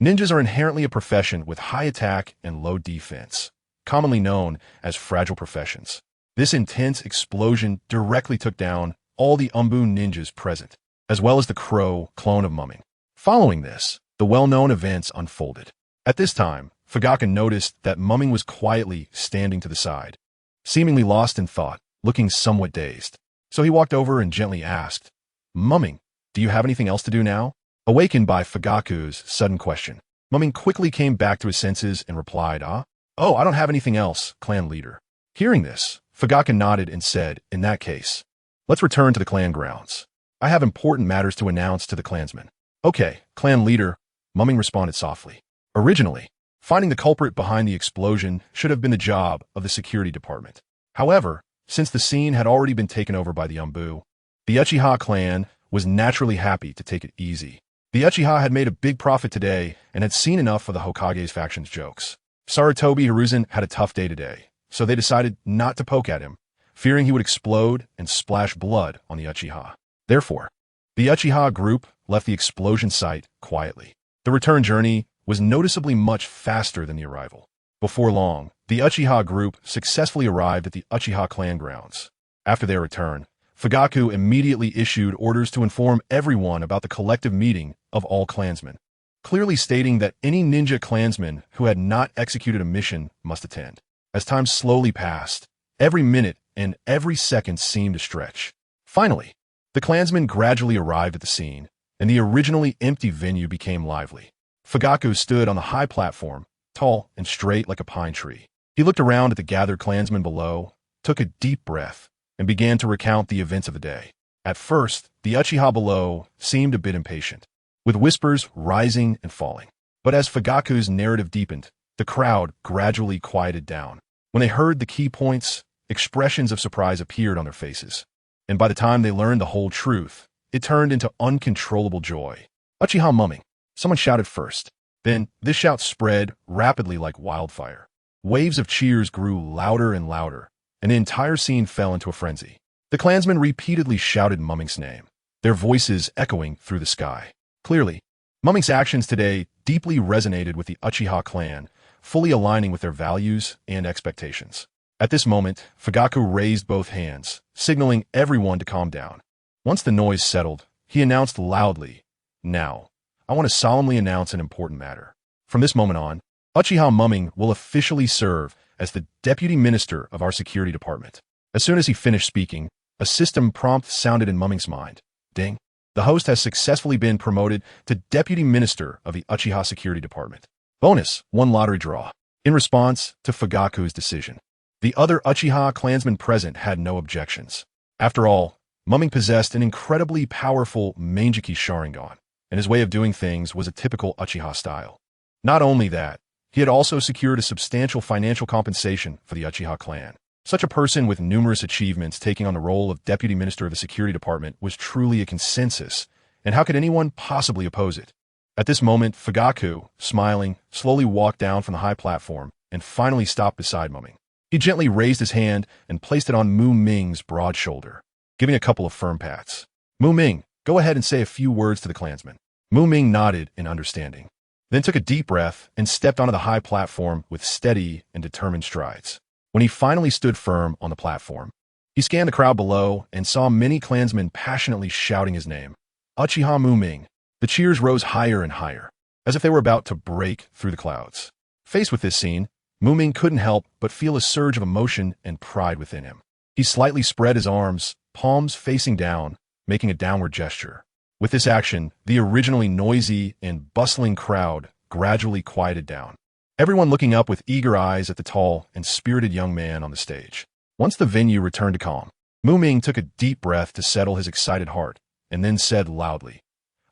S1: Ninjas are inherently a profession with high attack and low defense, commonly known as fragile professions. This intense explosion directly took down all the Umbu ninjas present, as well as the crow clone of Ming. Following this, the well-known events unfolded. At this time, Vegapunk noticed that Ming was quietly standing to the side, seemingly lost in thought, looking somewhat dazed. So he walked over and gently asked, "Ming, do you have anything else to do now?" Awakened by Vegapuk's sudden question, Ming quickly came back to his senses and replied, "Oh, I don't have anything else, clan leader." Hearing this, Vegapunk nodded and said, "In that case, let's return to the clan grounds. I have important matters to announce to the clansmen." "Okay, clan leader," Ming responded softly. Originally, finding the culprit behind the explosion should have been the job of the security department. However, since the scene had already been taken over by the Umbu, the Uchiha clan was naturally happy to take it easy. The Uchiha had made a big profit today and had seen enough of the Hokage's faction's jokes. Sarutobi Hiruzen had a tough day today, so they decided not to poke at him, fearing he would explode and splash blood on the Uchiha. Therefore, the Uchiha group left the explosion site quietly. The return journey was noticeably much faster than the arrival. Before long, the Uchiha group successfully arrived at the Uchiha clan grounds. After their return, Vegapunk immediately issued orders to inform everyone about the collective meeting of all clansmen, clearly stating that any ninja clansman who had not executed a mission must attend. As time slowly passed, every minute and every second seemed to stretch. Finally, the clansmen gradually arrived at the scene, and the originally empty venue became lively. Vegapunk stood on the high platform, tall and straight like a pine tree. He looked around at the gathered clansmen below, took a deep breath, and began to recount the events of the day. At first, the Uchiha below seemed a bit impatient, with whispers rising and falling. But as Vegapuk's narrative deepened, the crowd gradually quieted down. When they heard the key points, expressions of surprise appeared on their faces. And by the time they learned the whole truth, it turned into uncontrollable joy. Uchiha mumming, someone shouted first. Then, this shout spread rapidly like wildfire. Waves of cheers grew louder and louder, and the entire scene fell into a frenzy. The clansmen repeatedly shouted Mumming's name, their voices echoing through the sky. Clearly, Mumming's actions today deeply resonated with the Uchiha clan, fully aligning with their values and expectations. At this moment, Fugaku raised both hands, signaling everyone to calm down. Once the noise settled, he announced loudly, "Now, I want to solemnly announce an important matter. From this moment on, Uchiha Mumming will officially serve as the deputy minister of our security department." As soon as he finished speaking, a system prompt sounded in Mumming's mind. Ding. The host has successfully been promoted to deputy minister of the Uchiha security department. Bonus, 1 lottery draw. In response to Fugaku's decision, the other Uchiha clansmen present had no objections. After all, Mumming possessed an incredibly powerful Mangekyō Sharingan, and his way of doing things was a typical Uchiha style. Not only that, he had also secured a substantial financial compensation for the Uchiha clan. Such a person with numerous achievements taking on the role of deputy minister of the security department was truly a consensus, and how could anyone possibly oppose it? At this moment, Fugaku, smiling, slowly walked down from the high platform and finally stopped beside Mumming. He gently raised his hand and placed it on Mu Ming's broad shoulder, giving a couple of firm pats. "Mu Ming, go ahead and say a few words to the clansmen." Mu Ming nodded in understanding, then took a deep breath and stepped onto the high platform with steady and determined strides. When he finally stood firm on the platform, he scanned the crowd below and saw many clansmen passionately shouting his name, Uchiha Mu Ming. The cheers rose higher and higher, as if they were about to break through the clouds. Faced with this scene, Mu Ming couldn't help but feel a surge of emotion and pride within him. He slightly spread his arms, palms facing down, making a downward gesture. With this action, the originally noisy and bustling crowd gradually quieted down, everyone looking up with eager eyes at the tall and spirited young man on the stage. Once the venue returned to calm, Mu Ming took a deep breath to settle his excited heart, and then said loudly,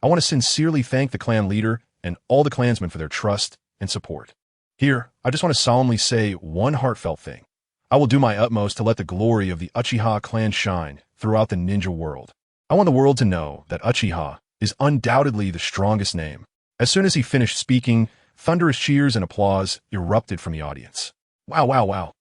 S1: "I want to sincerely thank the clan leader and all the clansmen for their trust and support. Here, I just want to solemnly say one heartfelt thing. I will do my utmost to let the glory of the Uchiha clan shine throughout the ninja world. I want the world to know that Uchiha is undoubtedly the strongest name." As soon as he finished speaking, thunderous cheers and applause erupted from the audience. Wow, wow, wow.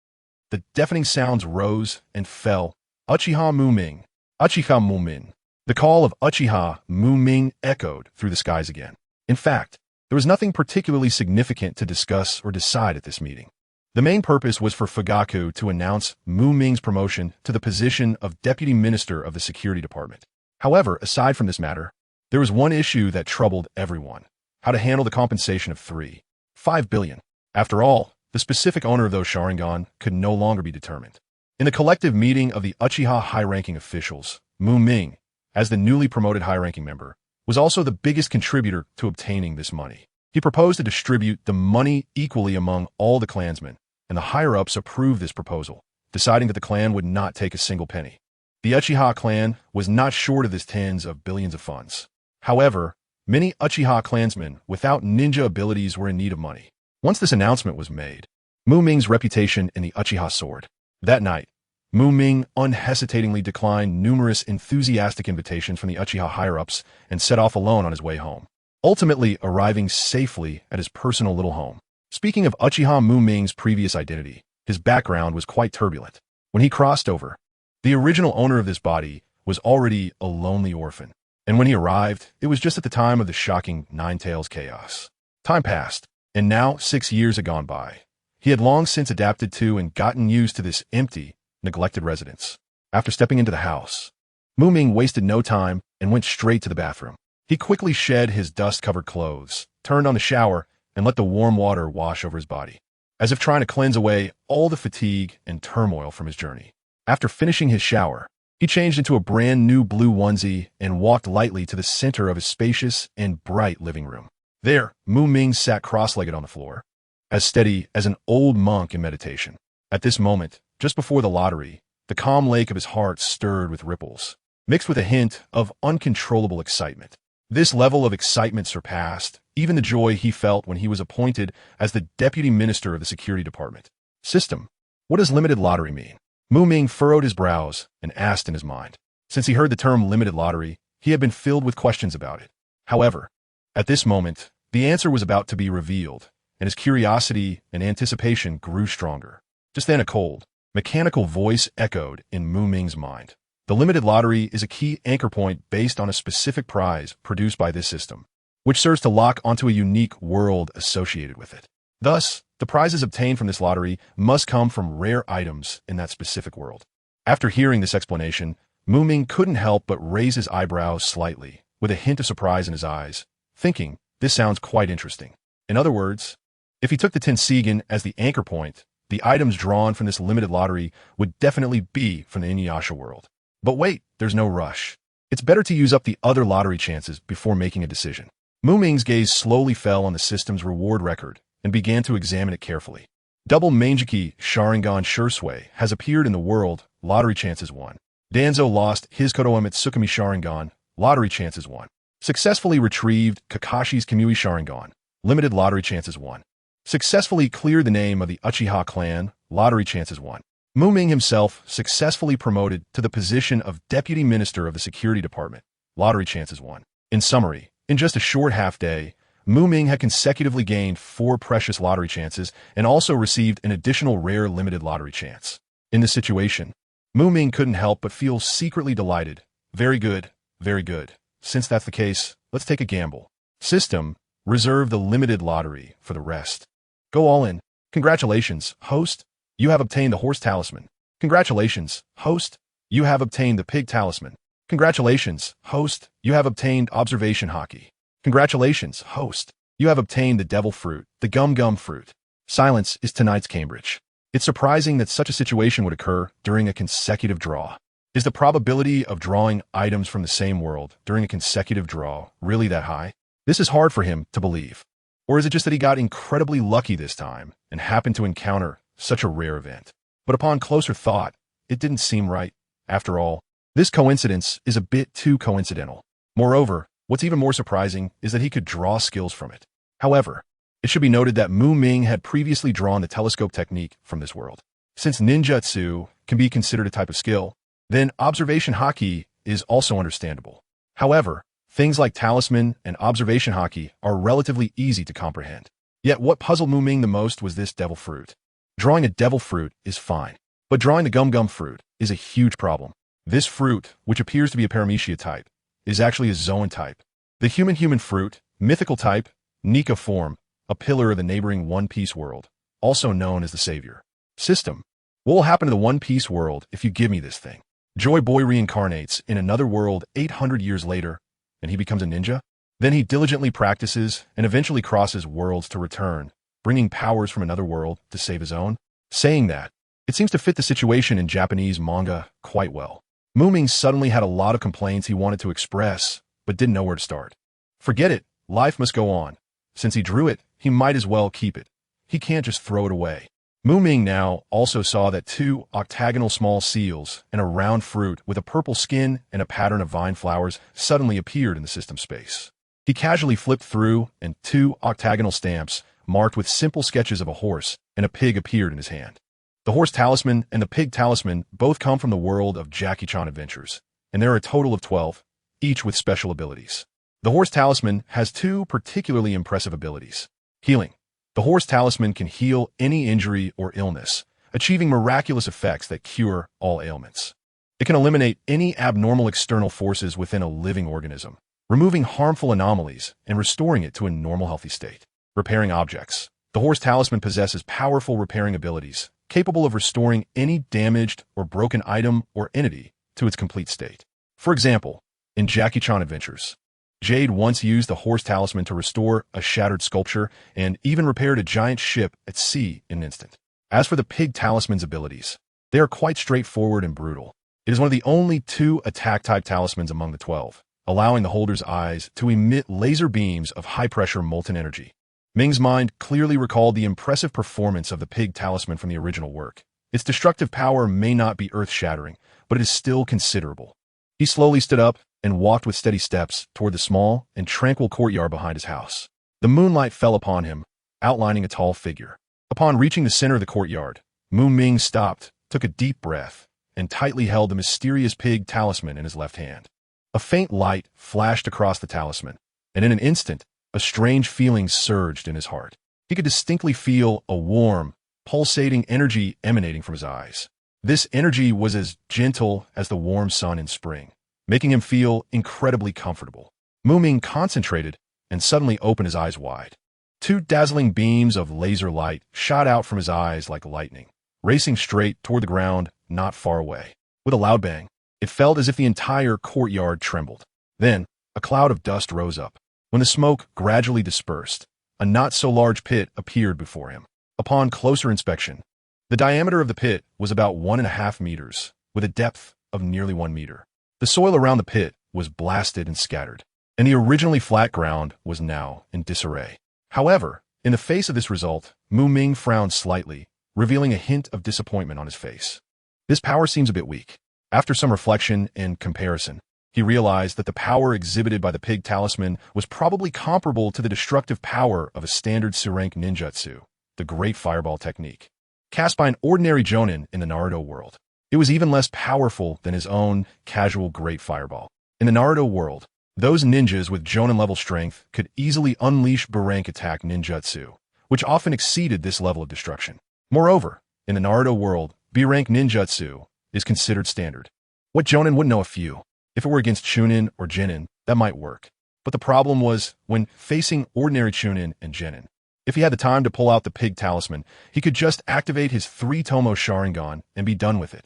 S1: The deafening sounds rose and fell. Uchiha Mu Ming. Uchiha Mu Ming. The call of Uchiha Mu Ming echoed through the skies again. In fact, there was nothing particularly significant to discuss or decide at this meeting. The main purpose was for Fugaku to announce Mu Ming's promotion to the position of Deputy Minister of the Security Department. However, aside from this matter, there was one issue that troubled everyone: how to handle the compensation of 3.5 billion. After all, the specific owner of those Sharingan could no longer be determined. In the collective meeting of the Uchiha high-ranking officials, Mu Ming, as the newly promoted high-ranking member, was also the biggest contributor to obtaining this money. He proposed to distribute the money equally among all the clansmen, and the higher-ups approved this proposal, deciding that the clan would not take a single penny. The Uchiha clan was not short of this tens of billions of funds. However, many Uchiha clansmen without ninja abilities were in need of money. Once this announcement was made, Mu Ming's reputation in the Uchiha soared. That night, Mu Ming unhesitatingly declined numerous enthusiastic invitations from the Uchiha higher-ups and set off alone on his way home, ultimately arriving safely at his personal little home. Speaking of Uchiha Mu Ming's previous identity, his background was quite turbulent. When he crossed over, the original owner of this body was already a lonely orphan, and when he arrived, it was just at the time of the shocking Nine Tails chaos. Time passed, and now 6 years had gone by. He had long since adapted to and gotten used to this empty, neglected residence. After stepping into the house, Mu Ming wasted no time and went straight to the bathroom. He quickly shed his dust-covered clothes, turned on the shower, and let the warm water wash over his body, as if trying to cleanse away all the fatigue and turmoil from his journey. After finishing his shower, he changed into a brand new blue onesie and walked lightly to the center of his spacious and bright living room. There, Mu Ming sat cross-legged on the floor, as steady as an old monk in meditation. At this moment, just before the lottery, the calm lake of his heart stirred with ripples, mixed with a hint of uncontrollable excitement. This level of excitement surpassed even the joy he felt when he was appointed as the deputy minister of the security department. System. What does limited lottery mean? Ming furrowed his brows and asked in his mind. Since he heard the term limited lottery, he had been filled with questions about it. However, at this moment, the answer was about to be revealed, and his curiosity and anticipation grew stronger. Just then a cold, mechanical voice echoed in Ming's mind. The limited lottery is a key anchor point based on a specific prize produced by this system, which serves to lock onto a unique world associated with it. Thus, the prizes obtained from this lottery must come from rare items in that specific world. After hearing this explanation, Ming couldn't help but raise his eyebrows slightly, with a hint of surprise in his eyes, thinking, this sounds quite interesting. In other words, if he took the Tenseiga as the anchor point, the items drawn from this limited lottery would definitely be from the Inuyasha world. But wait, there's no rush. It's better to use up the other lottery chances before making a decision. Ming's gaze slowly fell on the system's reward record and began to examine it carefully. Double Mangekyō Sharingan Shisui has appeared in the world, lottery chances 1. Danzo lost his Kodoe Tsukumi Sharingan, lottery chances 1. Successfully retrieved Kakashi's Kamui Sharingan, limited lottery chances 1. Successfully cleared the name of the Uchiha clan, lottery chances 1. Ming himself successfully promoted to the position of Deputy Minister of the Security Department, lottery chances 1. In summary, in just a short half-day, Ming had consecutively gained 4 precious lottery chances and also received an additional rare limited lottery chance. In this situation, Ming couldn't help but feel secretly delighted. Very good, very good. Since that's the case, let's take a gamble. System, reserve the limited lottery for the rest. Go all in. Congratulations, host. You have obtained the horse talisman. Congratulations, host. You have obtained the pig talisman. Congratulations, host. You have obtained observation hockey. Congratulations, host. You have obtained the devil fruit, the gum fruit. Silence is tonight's Cambridge. It's surprising that such a situation would occur during a consecutive draw. Is the probability of drawing items from the same world during a consecutive draw really that high? This is hard for him to believe. Or is it just that he got incredibly lucky this time and happened to encounter such a rare event? But upon closer thought, it didn't seem right. After all, this coincidence is a bit too coincidental. Moreover, what's even more surprising is that he could draw skills from it. However, it should be noted that Ming had previously drawn the telescope technique from this world. Since ninjutsu can be considered a type of skill, then observation hockey is also understandable. However, things like talisman and observation hockey are relatively easy to comprehend. Yet what puzzled Ming the most was this devil fruit. Drawing a devil fruit is fine, but drawing the gum fruit is a huge problem. This fruit, which appears to be a paramecia type, is actually a zoan type. The human fruit, mythical type, Nika form, a pillar of the neighboring One Piece world, also known as the Savior. System. What will happen to the One Piece world if you give me this thing? Joy Boy reincarnates in another world 800 years later, and he becomes a ninja? Then he diligently practices and eventually crosses worlds to return, bringing powers from another world to save his own? Saying that, it seems to fit the situation in Japanese manga quite well. Ming suddenly had a lot of complaints he wanted to express, but didn't know where to start. Forget it, life must go on. Since he drew it, he might as well keep it. He can't just throw it away. Ming now also saw that 2 octagonal small seals and a round fruit with a purple skin and a pattern of vine flowers suddenly appeared in the system space. He casually flipped through, and 2 octagonal stamps, marked with simple sketches of a horse and a pig, appeared in his hand. The horse talisman and the pig talisman both come from the world of Jackie-chan adventures, and there are a total of 12, each with special abilities. The horse talisman has 2 particularly impressive abilities. Healing. The horse talisman can heal any injury or illness, achieving miraculous effects that cure all ailments. It can eliminate any abnormal external forces within a living organism, removing harmful anomalies and restoring it to a normal healthy state. Repairing objects. The horse talisman possesses powerful repairing abilities, capable of restoring any damaged or broken item or entity to its complete state. For example, in Jackie-chan adventures, Jade once used the horse talisman to restore a shattered sculpture and even repaired a giant ship at sea in an instant. As for the pig talisman's abilities, they are quite straightforward and brutal. It is one of the only 2 attack-type talismans among the 12, allowing the holder's eyes to emit laser beams of high-pressure molten energy. Ming's mind clearly recalled the impressive performance of the pig talisman from the original work. Its destructive power may not be earth-shattering, but it is still considerable. He slowly stood up and walked with steady steps toward the small and tranquil courtyard behind his house. The moonlight fell upon him, outlining a tall figure. Upon reaching the center of the courtyard, Ming stopped took a deep breath and tightly held the mysterious pig talisman in his left hand. A faint light flashed across the talisman, and in an instant, a strange feeling surged in his heart. He could distinctly feel a warm, pulsating energy emanating from his eyes. This energy was as gentle as the warm sun in spring, making him feel incredibly comfortable. Ming concentrated and suddenly opened his eyes wide. Two dazzling beams of laser light shot out from his eyes like lightning, racing straight toward the ground not far away. With a loud bang, it felt as if the entire courtyard trembled. Then, a cloud of dust rose up. When the smoke gradually dispersed, a not-so-large pit appeared before him. Upon closer inspection, the diameter of the pit was about 1.5 meters, with a depth of nearly 1 meter. The soil around the pit was blasted and scattered, and the originally flat ground was now in disarray. However, in the face of this result, Ming frowned slightly, revealing a hint of disappointment on his face. This power seems a bit weak. After some reflection and comparison, he realized that the power exhibited by the pig talisman was probably comparable to the destructive power of a standard C-rank ninjutsu, the Great Fireball technique, cast by an ordinary jonin in the Naruto world. It was even less powerful than his own casual Great Fireball. In the Naruto world, those ninjas with jonin-level strength could easily unleash B-rank attack ninjutsu, which often exceeded this level of destruction. Moreover, in the Naruto world, B-rank ninjutsu is considered standard. What jonin wouldn't know a few? If it were against chunin or genin, that might work. But the problem was when facing ordinary chunin and genin. If he had the time to pull out the pig talisman, he could just activate his 3-tomo Sharingan and be done with it.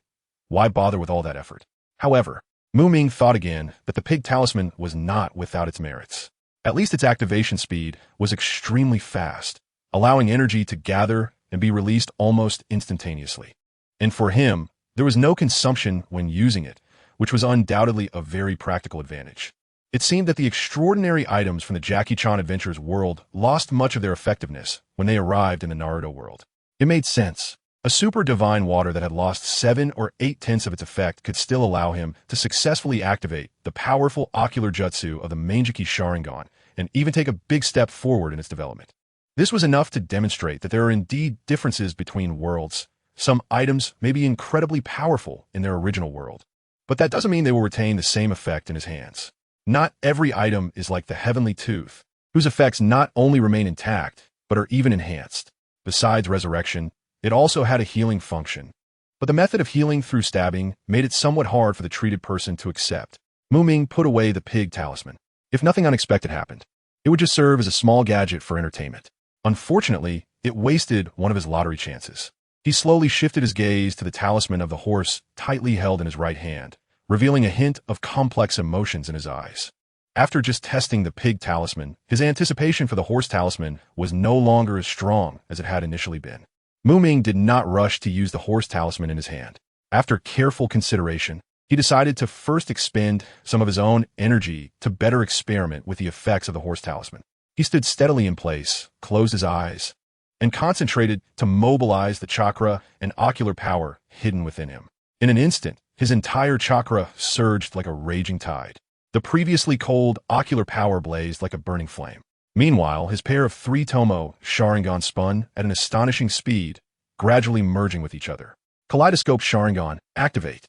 S1: Why bother with all that effort? However, Ming thought again that the pig talisman was not without its merits. At least its activation speed was extremely fast, allowing energy to gather and be released almost instantaneously. And for him, there was no consumption when using it, which was undoubtedly a very practical advantage. It seemed that the extraordinary items from the Jackie-chan Adventures world lost much of their effectiveness when they arrived in the Naruto world. It made sense. A super divine water that had lost 7 or 8/10 of its effect could still allow him to successfully activate the powerful ocular jutsu of the Mangekyō Sharingan and even take a big step forward in its development. This was enough to demonstrate that there are indeed differences between worlds. Some items may be incredibly powerful in their original world, but that doesn't mean they will retain the same effect in his hands. Not every item is like the Heavenly Tooth, whose effects not only remain intact, but are even enhanced. Besides resurrection, it also had a healing function. But the method of healing through stabbing made it somewhat hard for the treated person to accept. Ming put away the pig talisman. If nothing unexpected happened, it would just serve as a small gadget for entertainment. Unfortunately, it wasted one of his lottery chances. He slowly shifted his gaze to the talisman of the horse tightly held in his right hand, revealing a hint of complex emotions in his eyes. After just testing the pig talisman, his anticipation for the horse talisman was no longer as strong as it had initially been. Ming did not rush to use the horse talisman in his hand. After careful consideration, he decided to first expend some of his own energy to better experiment with the effects of the horse talisman. He stood steadily in place, closed his eyes, and concentrated to mobilize the chakra and ocular power hidden within him. In an instant, his entire chakra surged like a raging tide. The previously cold ocular power blazed like a burning flame. Meanwhile, his pair of 3-tomo Sharingan spun at an astonishing speed, gradually merging with each other. Kaleidoscope Sharingan, activate!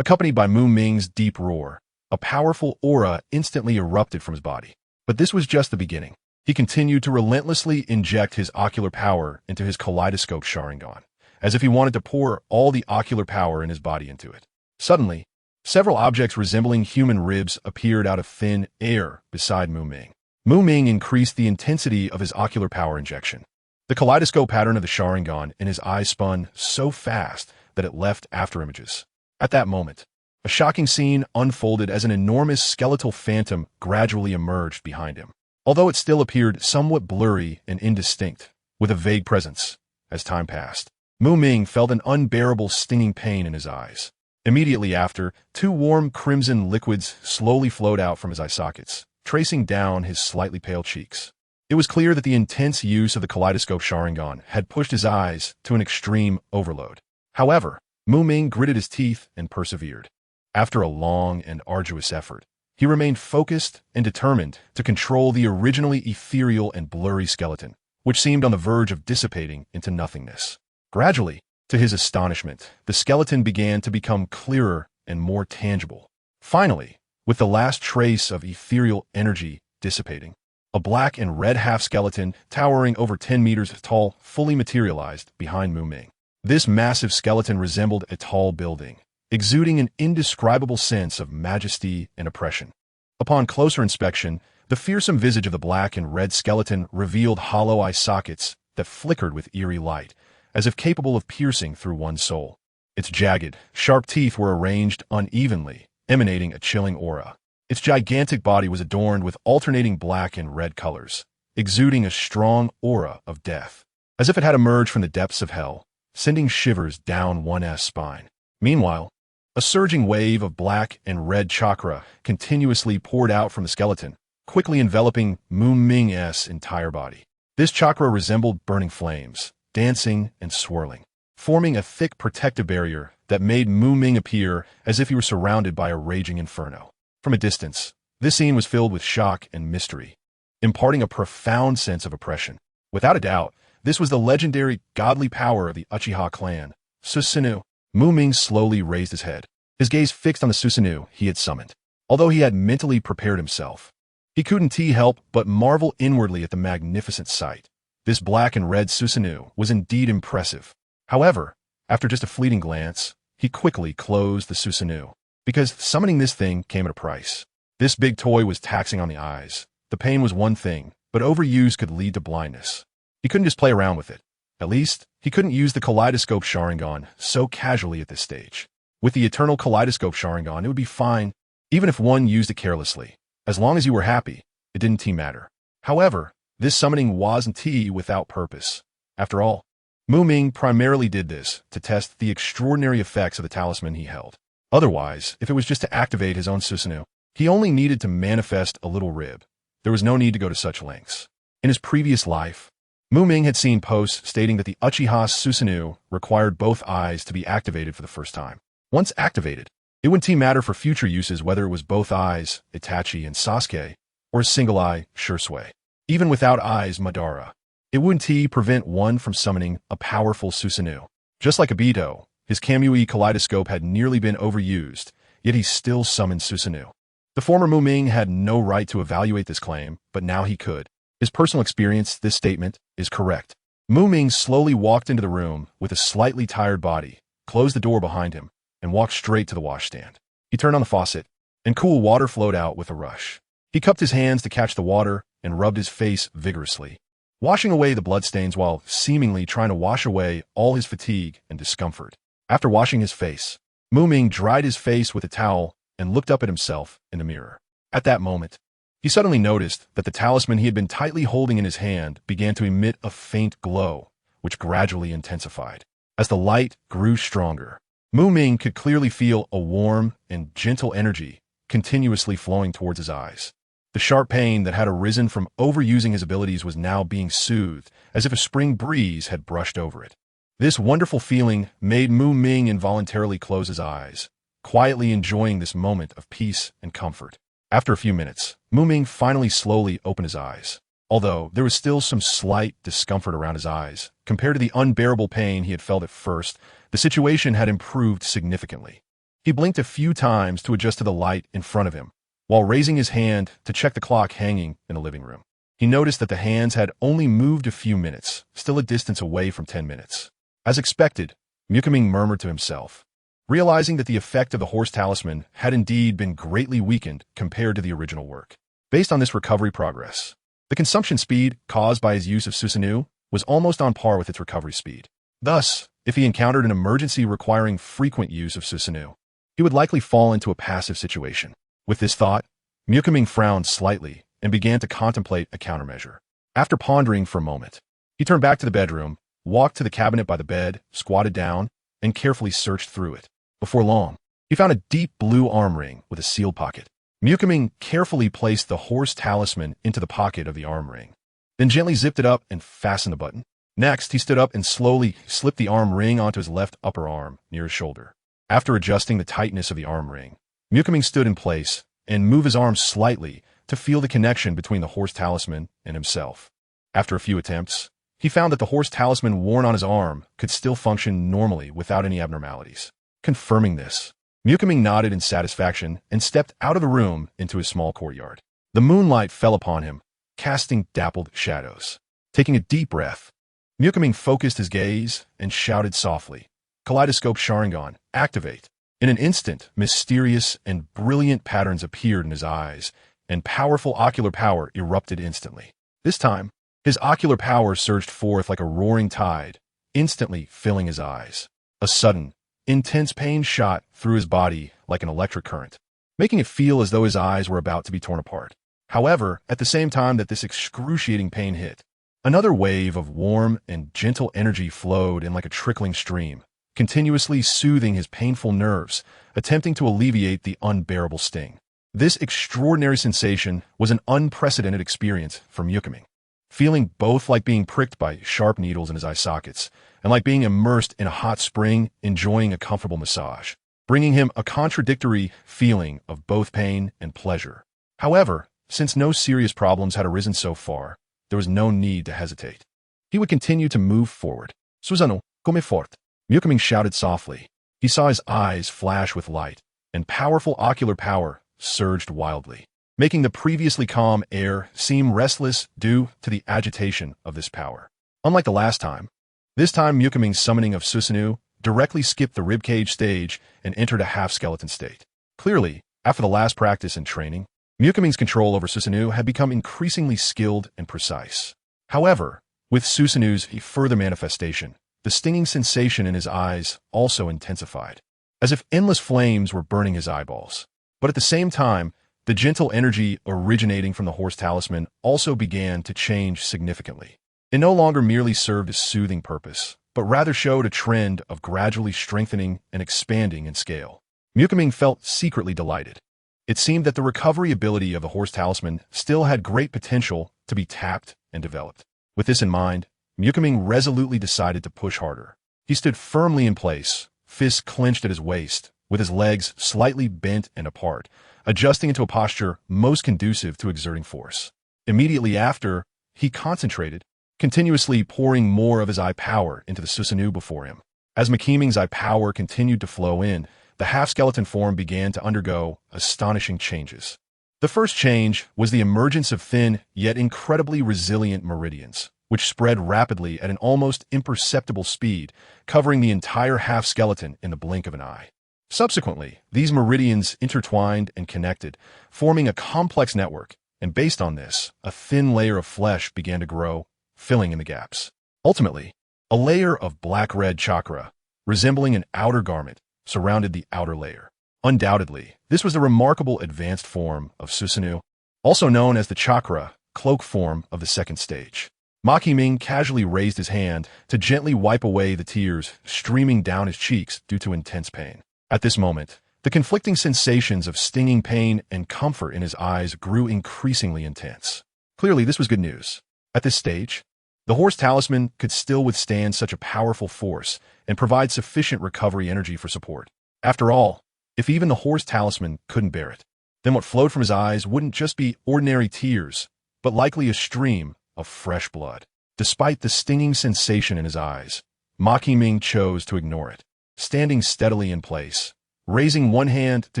S1: Accompanied by Ming's deep roar, a powerful aura instantly erupted from his body. But this was just the beginning. He continued to relentlessly inject his ocular power into his Kaleidoscope Sharingan, as if he wanted to pour all the ocular power in his body into it. Suddenly, several objects resembling human ribs appeared out of thin air beside Ming. Ming increased the intensity of his ocular power injection. The kaleidoscope pattern of the Sharingan in his eyes spun so fast that it left afterimages. At that moment, a shocking scene unfolded as an enormous skeletal phantom gradually emerged behind him. Although it still appeared somewhat blurry and indistinct, with a vague presence, as time passed, Ming felt an unbearable stinging pain in his eyes. Immediately after, 2 warm crimson liquids slowly flowed out from his eye sockets, tracing down his slightly pale cheeks. It was clear that the intense use of the kaleidoscope Sharingan had pushed his eyes to an extreme overload. However, Ming gritted his teeth and persevered. After a long and arduous effort, he remained focused and determined to control the originally ethereal and blurry skeleton, which seemed on the verge of dissipating into nothingness. Gradually, To his astonishment, the skeleton began to become clearer and more tangible. Finally, with the last trace of ethereal energy dissipating, a black and red half-skeleton towering over 10 meters tall fully materialized behind Ming. This massive skeleton resembled a tall building, exuding an indescribable sense of majesty and oppression. Upon closer inspection, the fearsome visage of the black and red skeleton revealed hollow eye sockets that flickered with eerie light, as if capable of piercing through one's soul. Its jagged, sharp teeth were arranged unevenly, emanating a chilling aura. Its gigantic body was adorned with alternating black and red colors, exuding a strong aura of death, as if it had emerged from the depths of hell, sending shivers down one's spine. Meanwhile, a surging wave of black and red chakra continuously poured out from the skeleton, quickly enveloping Ming's entire body. This chakra resembled burning flames, dancing and swirling, forming a thick protective barrier that made Ming appear as if he were surrounded by a raging inferno. From a distance, this scene was filled with shock and mystery, imparting a profound sense of oppression. Without a doubt, this was the legendary godly power of the Uchiha clan, Susanoo. Ming slowly raised his head, his gaze fixed on the Susanoo he had summoned. Although he had mentally prepared himself, he couldn't help but marvel inwardly at the magnificent sight. This black and red Susanoo was indeed impressive. However, after just a fleeting glance, he quickly closed the Susanoo, because summoning this thing came at a price. This big toy was taxing on the eyes. The pain was one thing, but overuse could lead to blindness. He couldn't just play around with it. At least, he couldn't use the Kaleidoscope Sharingan so casually at this stage. With the Eternal Kaleidoscope Sharingan, it would be fine, even if one used it carelessly. As long as you were happy, it didn't matter. However, this summoning wasn't without purpose. After all, Ming primarily did this to test the extraordinary effects of the talisman he held. Otherwise, if it was just to activate his own Susanoo, he only needed to manifest a little rib. There was no need to go to such lengths. In his previous life, Ming had seen posts stating that the Uchiha Susanoo required both eyes to be activated for the first time. Once activated, it wouldn't matter for future uses whether it was both eyes, Itachi and Sasuke, or a single eye, Shisui. Even without eyes, Madara, it wouldn't prevent one from summoning a powerful Susanoo. Just like Obito, his Kamui Kaleidoscope had nearly been overused, yet he still summoned Susanoo. The former Ming had no right to evaluate this claim, but now he could. His personal experience, this statement, is correct. Ming slowly walked into the room with a slightly tired body, closed the door behind him, and walked straight to the washstand. He turned on the faucet, and cool water flowed out with a rush. He cupped his hands to catch the water and rubbed his face vigorously, washing away the bloodstains while seemingly trying to wash away all his fatigue and discomfort. After washing his face, Ming dried his face with a towel and looked up at himself in the mirror. At that moment, he suddenly noticed that the talisman he had been tightly holding in his hand began to emit a faint glow, which gradually intensified. As the light grew stronger, Ming could clearly feel a warm and gentle energy continuously flowing towards his eyes. The sharp pain that had arisen from overusing his abilities was now being soothed, as if a spring breeze had brushed over it. This wonderful feeling made Ming involuntarily close his eyes, quietly enjoying this moment of peace and comfort. After a few minutes, Ming finally slowly opened his eyes. Although there was still some slight discomfort around his eyes, compared to the unbearable pain he had felt at first, the situation had improved significantly. He blinked a few times to adjust to the light in front of him, while raising his hand to check the clock hanging in the living room. He noticed that the hands had only moved a few minutes, still a distance away from 10 minutes. As expected, Ming murmured to himself, realizing that the effect of the horse talisman had indeed been greatly weakened compared to the original work. Based on this recovery progress, the consumption speed caused by his use of Susanoo was almost on par with its recovery speed. Thus, if he encountered an emergency requiring frequent use of Susanoo, he would likely fall into a passive situation. With this thought, Ming frowned slightly and began to contemplate a countermeasure. After pondering for a moment, he turned back to the bedroom, walked to the cabinet by the bed, squatted down, and carefully searched through it. Before long, he found a deep blue arm ring with a sealed pocket. Ming carefully placed the horse talisman into the pocket of the arm ring, then gently zipped it up and fastened the button. Next, he stood up and slowly slipped the arm ring onto his left upper arm near his shoulder. After adjusting the tightness of the arm ring, Ming stood in place and moved his arm slightly to feel the connection between the horse talisman and himself. After a few attempts, he found that the horse talisman worn on his arm could still function normally without any abnormalities. Confirming this, Ming nodded in satisfaction and stepped out of the room into his small courtyard. The moonlight fell upon him, casting dappled shadows. Taking a deep breath, Ming focused his gaze and shouted softly, "Kaleidoscope Sharingan, activate!" In an instant, mysterious and brilliant patterns appeared in his eyes, and powerful ocular power erupted instantly. This time, his ocular power surged forth like a roaring tide, instantly filling his eyes. A sudden, intense pain shot through his body like an electric current, making it feel as though his eyes were about to be torn apart. However, at the same time that this excruciating pain hit, another wave of warm and gentle energy flowed in like a trickling stream, continuously soothing his painful nerves, attempting to alleviate the unbearable sting. This extraordinary sensation was an unprecedented experience for Ming. Feeling both like being pricked by sharp needles in his eye sockets and like being immersed in a hot spring enjoying a comfortable massage, bringing him a contradictory feeling of both pain and pleasure. However, since no serious problems had arisen so far, there was no need to hesitate. He would continue to move forward. "Susano, come forte," Ming shouted softly. He saw his eyes flash with light, and powerful ocular power surged wildly, making the previously calm air seem restless due to the agitation of this power. Unlike the last time, this time Ming's summoning of Susanoo directly skipped the ribcage stage and entered a half-skeleton state. Clearly, after the last practice and training, Ming's control over Susanoo had become increasingly skilled and precise. However, with Susanoo's further manifestation, the stinging sensation in his eyes also intensified, as if endless flames were burning his eyeballs. But at the same time, the gentle energy originating from the horse talisman also began to change significantly. It no longer merely served a soothing purpose, but rather showed a trend of gradually strengthening and expanding in scale. Ming felt secretly delighted. It seemed that the recovery ability of the horse talisman still had great potential to be tapped and developed. With this in mind, Ming resolutely decided to push harder. He stood firmly in place, fists clenched at his waist, with his legs slightly bent and apart, adjusting into a posture most conducive to exerting force. Immediately after, he concentrated, continuously pouring more of his eye power into the Susanoo before him. As Ming's eye power continued to flow in, the half-skeleton form began to undergo astonishing changes. The first change was the emergence of thin, yet incredibly resilient meridians, which spread rapidly at an almost imperceptible speed, covering the entire half-skeleton in the blink of an eye. Subsequently, these meridians intertwined and connected, forming a complex network, and based on this, a thin layer of flesh began to grow, filling in the gaps. Ultimately, a layer of black-red chakra, resembling an outer garment, surrounded the outer layer. Undoubtedly, this was the remarkable advanced form of Susanoo, also known as the chakra, cloak form of the second stage. Ming casually raised his hand to gently wipe away the tears streaming down his cheeks due to intense pain. At this moment, the conflicting sensations of stinging pain and comfort in his eyes grew increasingly intense. Clearly, this was good news. At this stage, the horse talisman could still withstand such a powerful force and provide sufficient recovery energy for support. After all, if even the horse talisman couldn't bear it, then what flowed from his eyes wouldn't just be ordinary tears, but likely a stream of fresh blood. Despite the stinging sensation in his eyes, Ming chose to ignore it, standing steadily in place, raising one hand to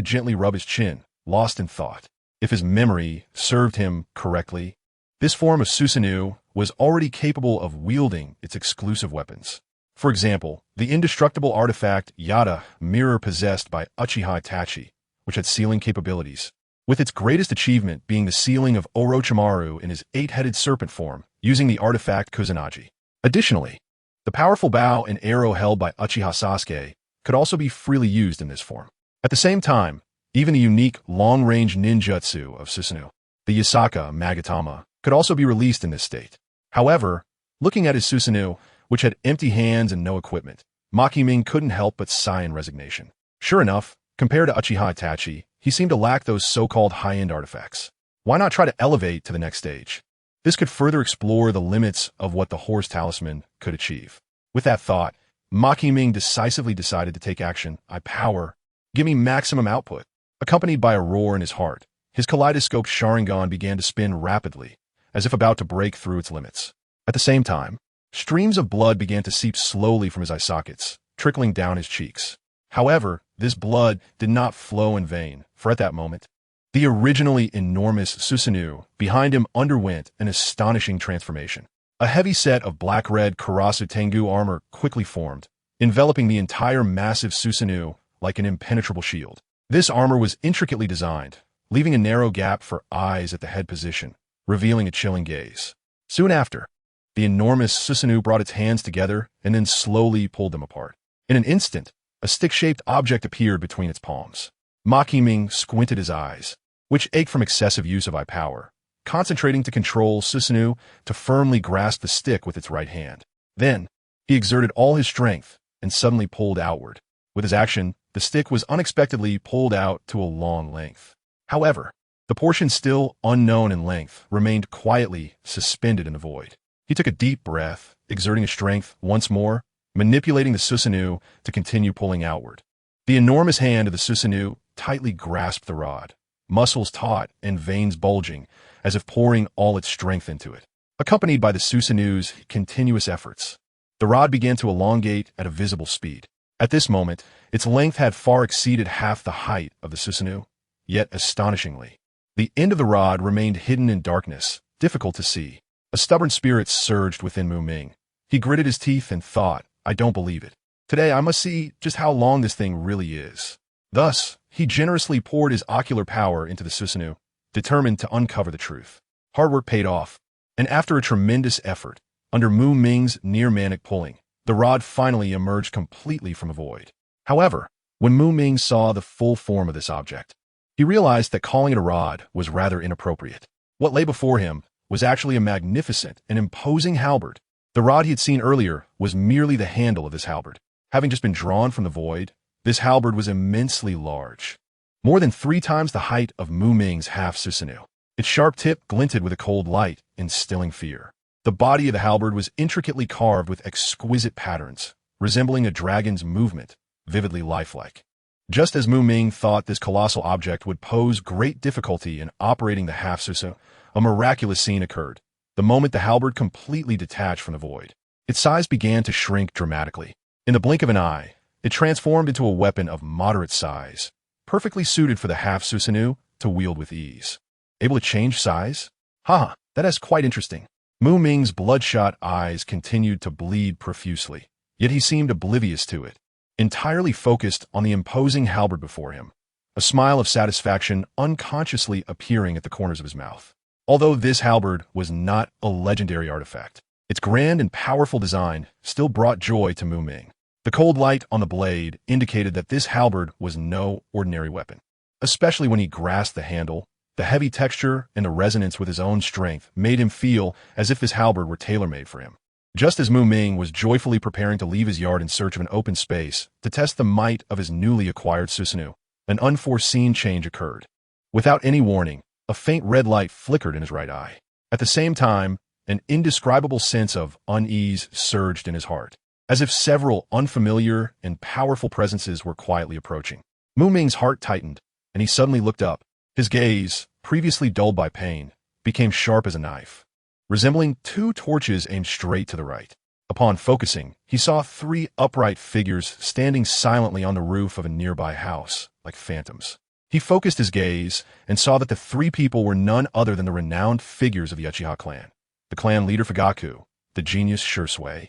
S1: gently rub his chin, lost in thought. If his memory served him correctly, this form of Susanoo was already capable of wielding its exclusive weapons. For example, the indestructible artifact Yada mirror possessed by Uchiha Itachi, which had sealing capabilities, with its greatest achievement being the sealing of Orochimaru in his eight-headed serpent form, using the artifact Kusanagi. Additionally, the powerful bow and arrow held by Uchiha Sasuke could also be freely used in this form. At the same time, even the unique long-range ninjutsu of Susanoo, the Yasaka Magatama, could also be released in this state. However, looking at his Susanoo, which had empty hands and no equipment, Ming couldn't help but sigh in resignation. Sure enough, compared to Uchiha Itachi, he seemed to lack those so-called high-end artifacts. Why not try to elevate to the next stage? This could further explore the limits of what the horse talisman could achieve. With that thought, Ming decisively decided to take action. "I power, give me maximum output." Accompanied by a roar in his heart, his kaleidoscope Sharingan began to spin rapidly, as if about to break through its limits. At the same time, Streams of blood began to seep slowly from his eye sockets, trickling down his cheeks. However, this blood did not flow in vain, for at that moment, the originally enormous Susanoo behind him underwent an astonishing transformation. A heavy set of black-red Karasu Tengu armor quickly formed, enveloping the entire massive Susanoo like an impenetrable shield. This armor was intricately designed, leaving a narrow gap for eyes at the head position, revealing a chilling gaze. Soon after, the enormous Susanoo brought its hands together and then slowly pulled them apart. In an instant, a stick-shaped object appeared between its palms. Ming squinted his eyes, which ached from excessive use of eye power, concentrating to control Susanoo to firmly grasp the stick with its right hand. Then, he exerted all his strength and suddenly pulled outward. With his action, the stick was unexpectedly pulled out to a long length. However, the portion still unknown in length remained quietly suspended in the void. He took a deep breath, exerting his strength once more, manipulating the Susanoo to continue pulling outward. The enormous hand of the Susanoo tightly grasped the rod, muscles taut and veins bulging, as if pouring all its strength into it. Accompanied by the Susanoo's continuous efforts, the rod began to elongate at a visible speed. At this moment, its length had far exceeded half the height of the Susanoo, yet astonishingly, the end of the rod remained hidden in darkness, difficult to see. A stubborn spirit surged within Ming. He gritted his teeth and thought, I don't believe it. Today I must see just how long this thing really is. Thus, he generously poured his ocular power into the Susanoo, determined to uncover the truth. Hard work paid off, and after a tremendous effort, under Ming's near-manic pulling, the rod finally emerged completely from a void. However, when Ming saw the full form of this object, he realized that calling it a rod was rather inappropriate. What lay before him was actually a magnificent and imposing halberd. The rod he had seen earlier was merely the handle of this halberd. Having just been drawn from the void, this halberd was immensely large, more than 3 times the height of Ming's half Susanoo. Its sharp tip glinted with a cold light, instilling fear. The body of the halberd was intricately carved with exquisite patterns, resembling a dragon's movement, vividly lifelike. Just as Ming thought this colossal object would pose great difficulty in operating the half Susanoo, a miraculous scene occurred. The moment the halberd completely detached from the void, its size began to shrink dramatically. In the blink of an eye, it transformed into a weapon of moderate size, perfectly suited for the half Susanoo to wield with ease. Able to change size? That is quite interesting. Ming's bloodshot eyes continued to bleed profusely, yet he seemed oblivious to it, entirely focused on the imposing halberd before him, a smile of satisfaction unconsciously appearing at the corners of his mouth. Although this halberd was not a legendary artifact, its grand and powerful design still brought joy to Ming. The cold light on the blade indicated that this halberd was no ordinary weapon. Especially when he grasped the handle, the heavy texture and the resonance with his own strength made him feel as if this halberd were tailor-made for him. Just as Ming was joyfully preparing to leave his yard in search of an open space to test the might of his newly acquired Susanoo, an unforeseen change occurred. Without any warning, a faint red light flickered in his right eye. At the same time, an indescribable sense of unease surged in his heart, as if several unfamiliar and powerful presences were quietly approaching. Ming's heart tightened, and he suddenly looked up. His gaze, previously dulled by pain, became sharp as a knife, resembling 2 torches aimed straight to the right. Upon focusing, he saw 3 upright figures standing silently on the roof of a nearby house, like phantoms. He focused his gaze and saw that the 3 people were none other than the renowned figures of the Uchiha clan, the clan leader Vegapunk, the genius Shisui,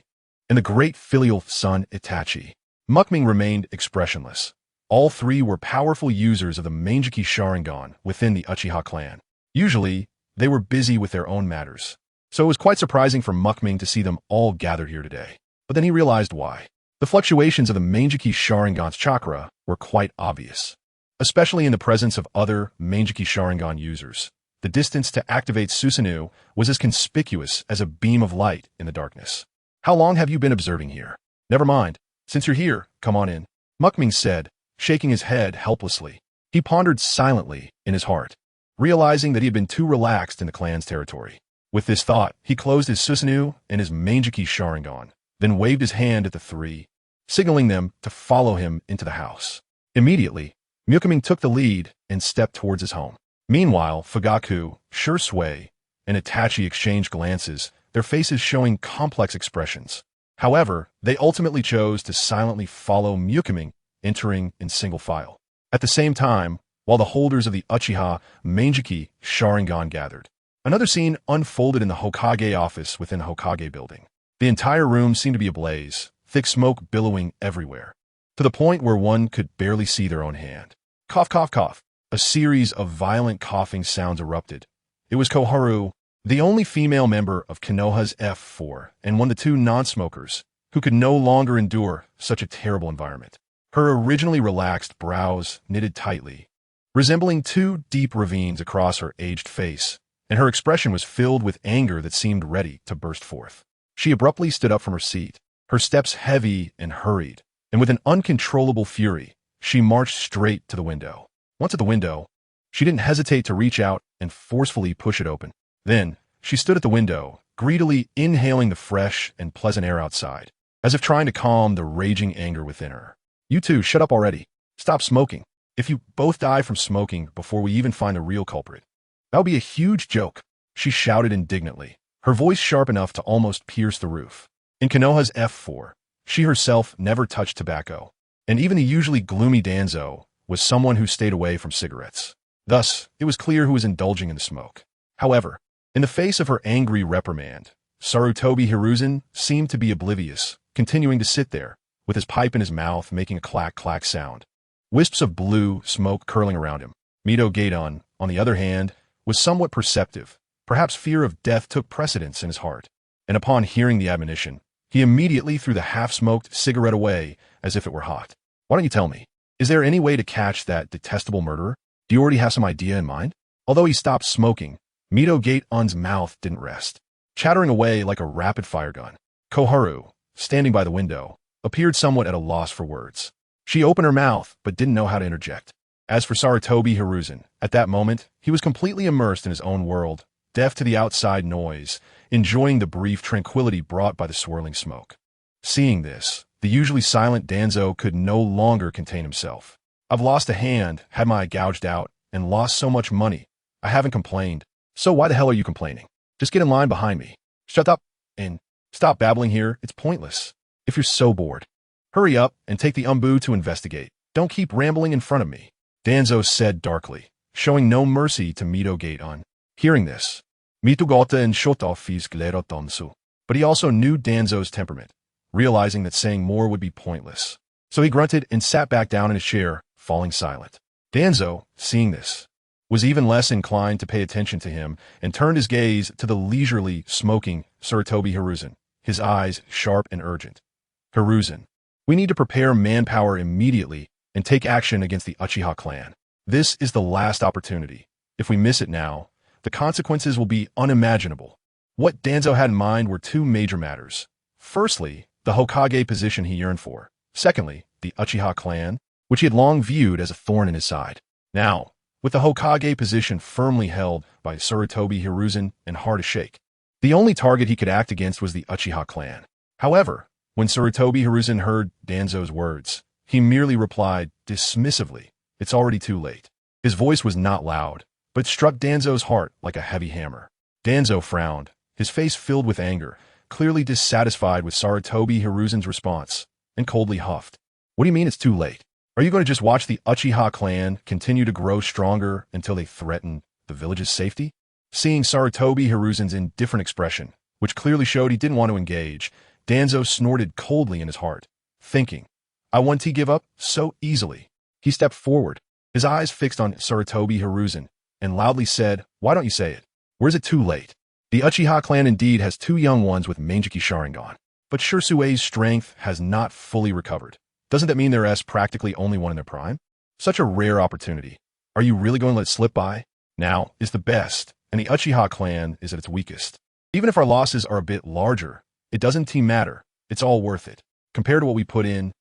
S1: and the great filial son Itachi. Ming remained expressionless. All 3 were powerful users of the Mangekyō Sharingan within the Uchiha clan. Usually, they were busy with their own matters, so it was quite surprising for Ming to see them all gathered here today. But then he realized why. The fluctuations of the Mangekyō Sharingan's chakra were quite obvious, especially in the presence of other Mangekyō Sharingan users. The distance to activate Susanoo was as conspicuous as a beam of light in the darkness. How long have you been observing here? Never mind. Since you're here, come on in, Ming said, shaking his head helplessly. He pondered silently in his heart, realizing that he had been too relaxed in the clan's territory. With this thought, he closed his Susanoo and his Mangekyō Sharingan, then waved his hand at the 3, signaling them to follow him into the house. Immediately, Ming took the lead and stepped towards his home. Meanwhile, Vegapunk, Shisui, and Itachi exchanged glances, their faces showing complex expressions. However, they ultimately chose to silently follow Ming, entering in single file. At the same time, while the holders of the Uchiha Mangekyō Sharingan gathered, another scene unfolded in the Hokage office within the Hokage building. The entire room seemed to be ablaze, thick smoke billowing everywhere, to the point where one could barely see their own hand. Cough, cough, cough. A series of violent coughing sounds erupted. It was Koharu, the only female member of Konoha's F4 and one of the two non-smokers, who could no longer endure such a terrible environment. Her originally relaxed brows knitted tightly, resembling two deep ravines across her aged face, and her expression was filled with anger that seemed ready to burst forth. She abruptly stood up from her seat, her steps heavy and hurried, and with an uncontrollable fury, she marched straight to the window. Once at the window, she didn't hesitate to reach out and forcefully push it open. Then, she stood at the window, greedily inhaling the fresh and pleasant air outside, as if trying to calm the raging anger within her. You two, shut up already. Stop smoking. If you both die from smoking before we even find the real culprit, that would be a huge joke, she shouted indignantly, her voice sharp enough to almost pierce the roof. In Konoha's F4, she herself never touched tobacco, and even the usually gloomy Danzo was someone who stayed away from cigarettes. Thus, it was clear who was indulging in the smoke. However, in the face of her angry reprimand, Sarutobi Hiruzen seemed to be oblivious, continuing to sit there, with his pipe in his mouth making a clack-clack sound. Wisps of blue smoke curling around him. Mito-Gaton, on the other hand, was somewhat perceptive. Perhaps fear of death took precedence in his heart, and upon hearing the admonition, he immediately threw the half-smoked cigarette away as if it were hot. Why don't you tell me? Is there any way to catch that detestable murderer? Do you already have some idea in mind? Although he stopped smoking, Mito-Gaton's mouth didn't rest, chattering away like a rapid-fire gun. Koharu, standing by the window, appeared somewhat at a loss for words. She opened her mouth, but didn't know how to interject. As for Sarutobi Hiruzen, at that moment, he was completely immersed in his own world, deaf to the outside noise, enjoying the brief tranquility brought by the swirling smoke. Seeing this, the usually silent Danzo could no longer contain himself. I've lost a hand, had my eye gouged out, and lost so much money. I haven't complained. So why the hell are you complaining? Just get in line behind me. Shut up and stop babbling here. It's pointless. If you're so bored, hurry up and take the umbu to investigate. Don't keep rambling in front of me, Danzo said darkly, showing no mercy to Mito-Gaton. Hearing this, Mitogata and Shoto fisklerotonsu, Tonsu. But he also knew Danzo's temperament, realizing that saying more would be pointless. So he grunted and sat back down in his chair, falling silent. Danzo, seeing this, was even less inclined to pay attention to him and turned his gaze to the leisurely smoking Sarutobi Hiruzen, his eyes sharp and urgent. Hiruzen, we need to prepare manpower immediately and take action against the Uchiha clan. This is the last opportunity. If we miss it now, the consequences will be unimaginable. What Danzo had in mind were two major matters. Firstly, the Hokage position he yearned for. Secondly, the Uchiha clan, which he had long viewed as a thorn in his side. Now, with the Hokage position firmly held by Sarutobi Hiruzen and hard to shake, the only target he could act against was the Uchiha clan. However, when Sarutobi Hiruzen heard Danzo's words, he merely replied dismissively, "It's already too late." His voice was not loud, but struck Danzo's heart like a heavy hammer. Danzo frowned, his face filled with anger, clearly dissatisfied with Sarutobi Hiruzen's response, and coldly huffed. What do you mean it's too late? Are you going to just watch the Uchiha clan continue to grow stronger until they threaten the village's safety? Seeing Sarutobi Hiruzen's indifferent expression, which clearly showed he didn't want to engage, Danzo snorted coldly in his heart, thinking, I want to give up so easily. He stepped forward, his eyes fixed on Sarutobi Hiruzen, and loudly said, why don't you say it? Or is it too late? The Uchiha clan indeed has two young ones with Mangekyō Sharingan, but Shisui's strength has not fully recovered. Doesn't that mean there is practically only one in their prime? Such a rare opportunity. Are you really going to let it slip by? Now is the best, and the Uchiha clan is at its weakest. Even if our losses are a bit larger, it doesn't matter. It's all worth it. Compared to what we put in,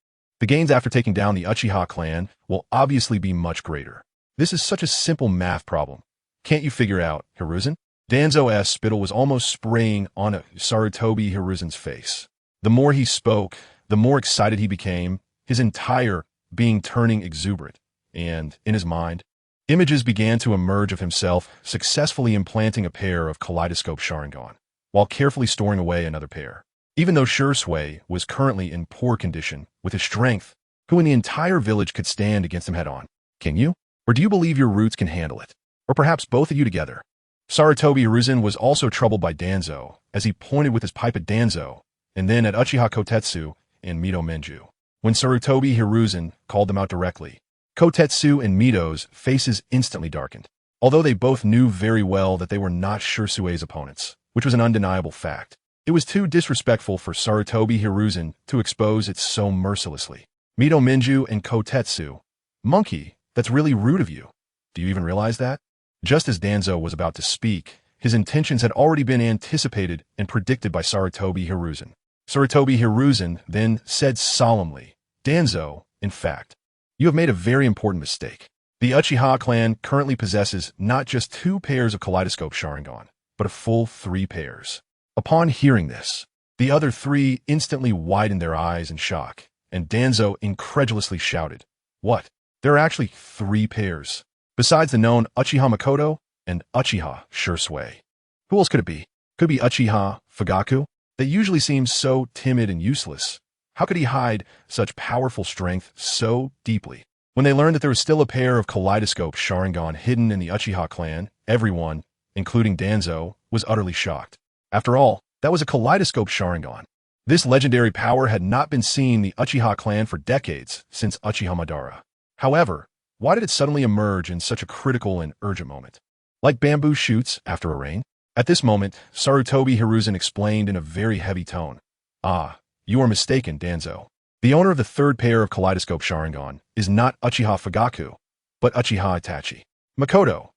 S1: the gains after taking down the Uchiha clan will obviously be much greater. This is such a simple math problem. Can't you figure out, Hiruzen? Danzo's spittle was almost spraying on Sarutobi Hiruzen's face. The more he spoke, the more excited he became, his entire being turning exuberant, and, in his mind, images began to emerge of himself successfully implanting a pair of kaleidoscope Sharingan. while carefully storing away another pair. Even though Shisui was currently in poor condition, with his strength, who in the entire village could stand against him head-on? Can you? Or do you believe your roots can handle it? Or perhaps both of you together? Sarutobi Hiruzen was also troubled by Danzo, as he pointed with his pipe at Danzo, and then at Uchiha Kotetsu and Mito Menju. When Sarutobi Hiruzen called them out directly, Kotetsu and Mito's faces instantly darkened, although they both knew very well that they were not Shisui's opponents, which was an undeniable fact. It was too disrespectful for Sarutobi Hiruzen to expose it so mercilessly. Mito Menju and Kotetsu. Monkey, that's really rude of you. Do you even realize that? Just as Danzo was about to speak, his intentions had already been anticipated and predicted by Sarutobi Hiruzen. Sarutobi Hiruzen then said solemnly, Danzo, in fact, you have made a very important mistake. The Uchiha clan currently possesses not just 2 pairs of kaleidoscope Sharingan, but a full 3 pairs. Upon hearing this, the other 3 instantly widened their eyes in shock, and Danzo incredulously shouted, What? There are actually 3 pairs, besides the known Uchiha Makoto and Uchiha Shisui. Who else could it be? Could it be Uchiha Fugaku? That usually seems so timid and useless. How could he hide such powerful strength so deeply? When they learned that there was still a pair of kaleidoscope Sharingan hidden in the Uchiha clan, everyone, including Danzo, was utterly shocked. After all, that was a kaleidoscope Sharingan. This legendary power had not been seen in the Uchiha clan for decades, since Uchiha Madara. However, why did it suddenly emerge in such a critical and urgent moment? Like bamboo shoots after a rain? At this moment, Sarutobi Hiruzen explained in a very heavy tone. Ah, you are mistaken, Danzo. The owner of the 3rd pair of kaleidoscope Sharingan is not Uchiha Fugaku, but Uchiha Itachi. Makoto.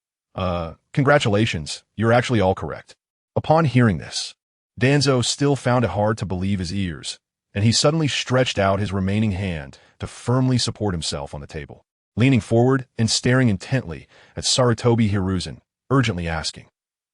S1: Congratulations, you're actually all correct. Upon hearing this, Danzo still found it hard to believe his ears, and he suddenly stretched out his remaining hand to firmly support himself on the table, leaning forward and staring intently at Sarutobi Hiruzen, urgently asking,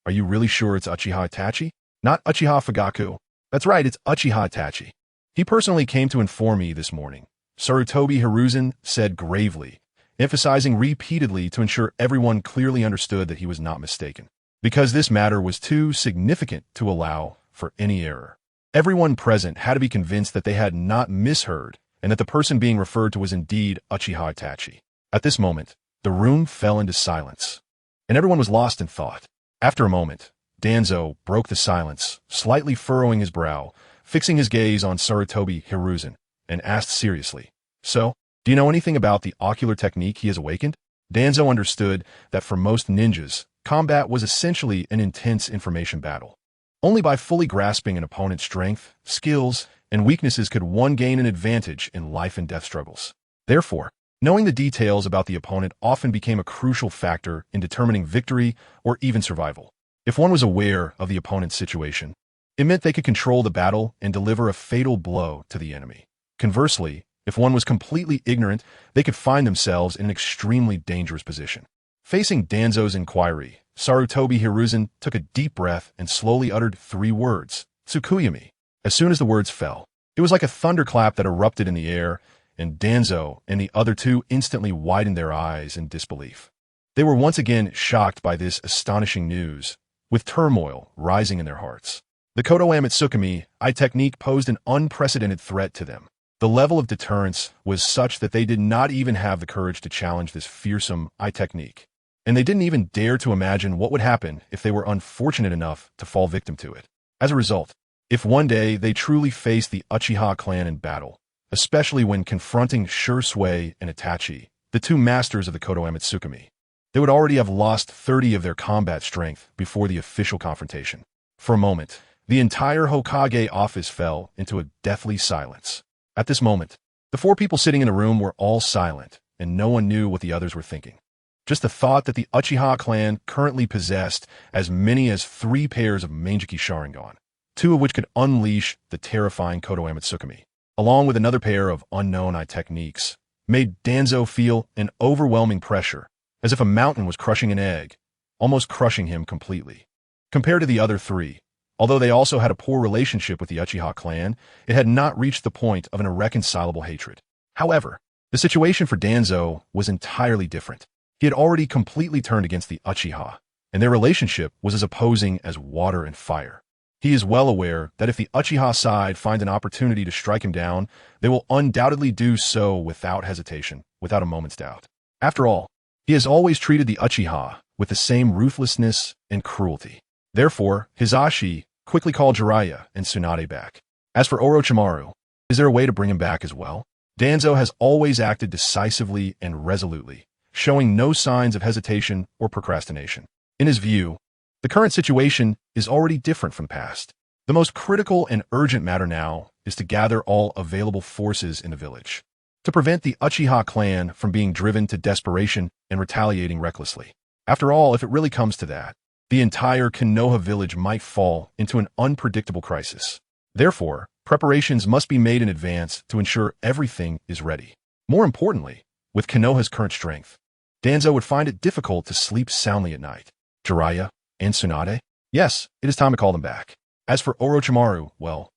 S1: Are you really sure it's Uchiha Itachi? Not Uchiha Fugaku. That's right, it's Uchiha Itachi. He personally came to inform me this morning, Sarutobi Hiruzen said gravely, emphasizing repeatedly to ensure everyone clearly understood that he was not mistaken, because this matter was too significant to allow for any error. Everyone present had to be convinced that they had not misheard and that the person being referred to was indeed Uchiha Itachi. At this moment, the room fell into silence, and everyone was lost in thought. After a moment, Danzo broke the silence, slightly furrowing his brow, fixing his gaze on Sarutobi Hiruzen, and asked seriously, So, do you know anything about the ocular technique he has awakened? Danzo understood that for most ninjas, combat was essentially an intense information battle. Only by fully grasping an opponent's strength, skills, and weaknesses could one gain an advantage in life and death struggles. Therefore, knowing the details about the opponent often became a crucial factor in determining victory or even survival. If one was aware of the opponent's situation, it meant they could control the battle and deliver a fatal blow to the enemy. Conversely, if one was completely ignorant, they could find themselves in an extremely dangerous position. Facing Danzo's inquiry, Sarutobi Hiruzen took a deep breath and slowly uttered 3 words, Tsukuyami. As soon as the words fell, it was like a thunderclap that erupted in the air, and Danzo and the other 2 instantly widened their eyes in disbelief. They were once again shocked by this astonishing news, with turmoil rising in their hearts. The Kodo Amatsukami I technique posed an unprecedented threat to them. The level of deterrence was such that they did not even have the courage to challenge this fearsome I technique, and they didn't even dare to imagine what would happen if they were unfortunate enough to fall victim to it. As a result, if one day they truly faced the Uchiha clan in battle, especially when confronting Shisui and Itachi, the 2 masters of the Kodo Amatsukami, they would already have lost 30 of their combat strength before the official confrontation. For a moment, the entire Hokage office fell into a deathly silence. At this moment, the 4 people sitting in the room were all silent, and no one knew what the others were thinking. Just the thought that the Uchiha clan currently possessed as many as 3 pairs of Mangekyō Sharingan, 2 of which could unleash the terrifying Kodo Amatsukami, along with another pair of unknown I techniques, made Danzo feel an overwhelming pressure, as if a mountain was crushing an egg, almost crushing him completely. Compared to the other 3, although they also had a poor relationship with the Uchiha clan, it had not reached the point of an irreconcilable hatred. However, the situation for Danzo was entirely different. He had already completely turned against the Uchiha, and their relationship was as opposing as water and fire. He is well aware that if the Uchiha side finds an opportunity to strike him down, they will undoubtedly do so without hesitation, without a moment's doubt. After all, he has always treated the Uchiha with the same ruthlessness and cruelty. Therefore, Hisashi quickly called Jeriah and Tsunade back. As for Orochimaru, is there a way to bring him back as well? Danzo has always acted decisively and resolutely, showing no signs of hesitation or procrastination. In his view, the current situation is already different from the past. The most critical and urgent matter now is to gather all available forces in the village, to prevent the Uchiha clan from being driven to desperation and retaliating recklessly. After all, if it really comes to that, the entire Konoha village might fall into an unpredictable crisis. Therefore, preparations must be made in advance to ensure everything is ready. More importantly, with Konoha's current strength, Danzo would find it difficult to sleep soundly at night. Jeriah and Tsunade? Yes, it is time to call them back. As for Orochimaru, well,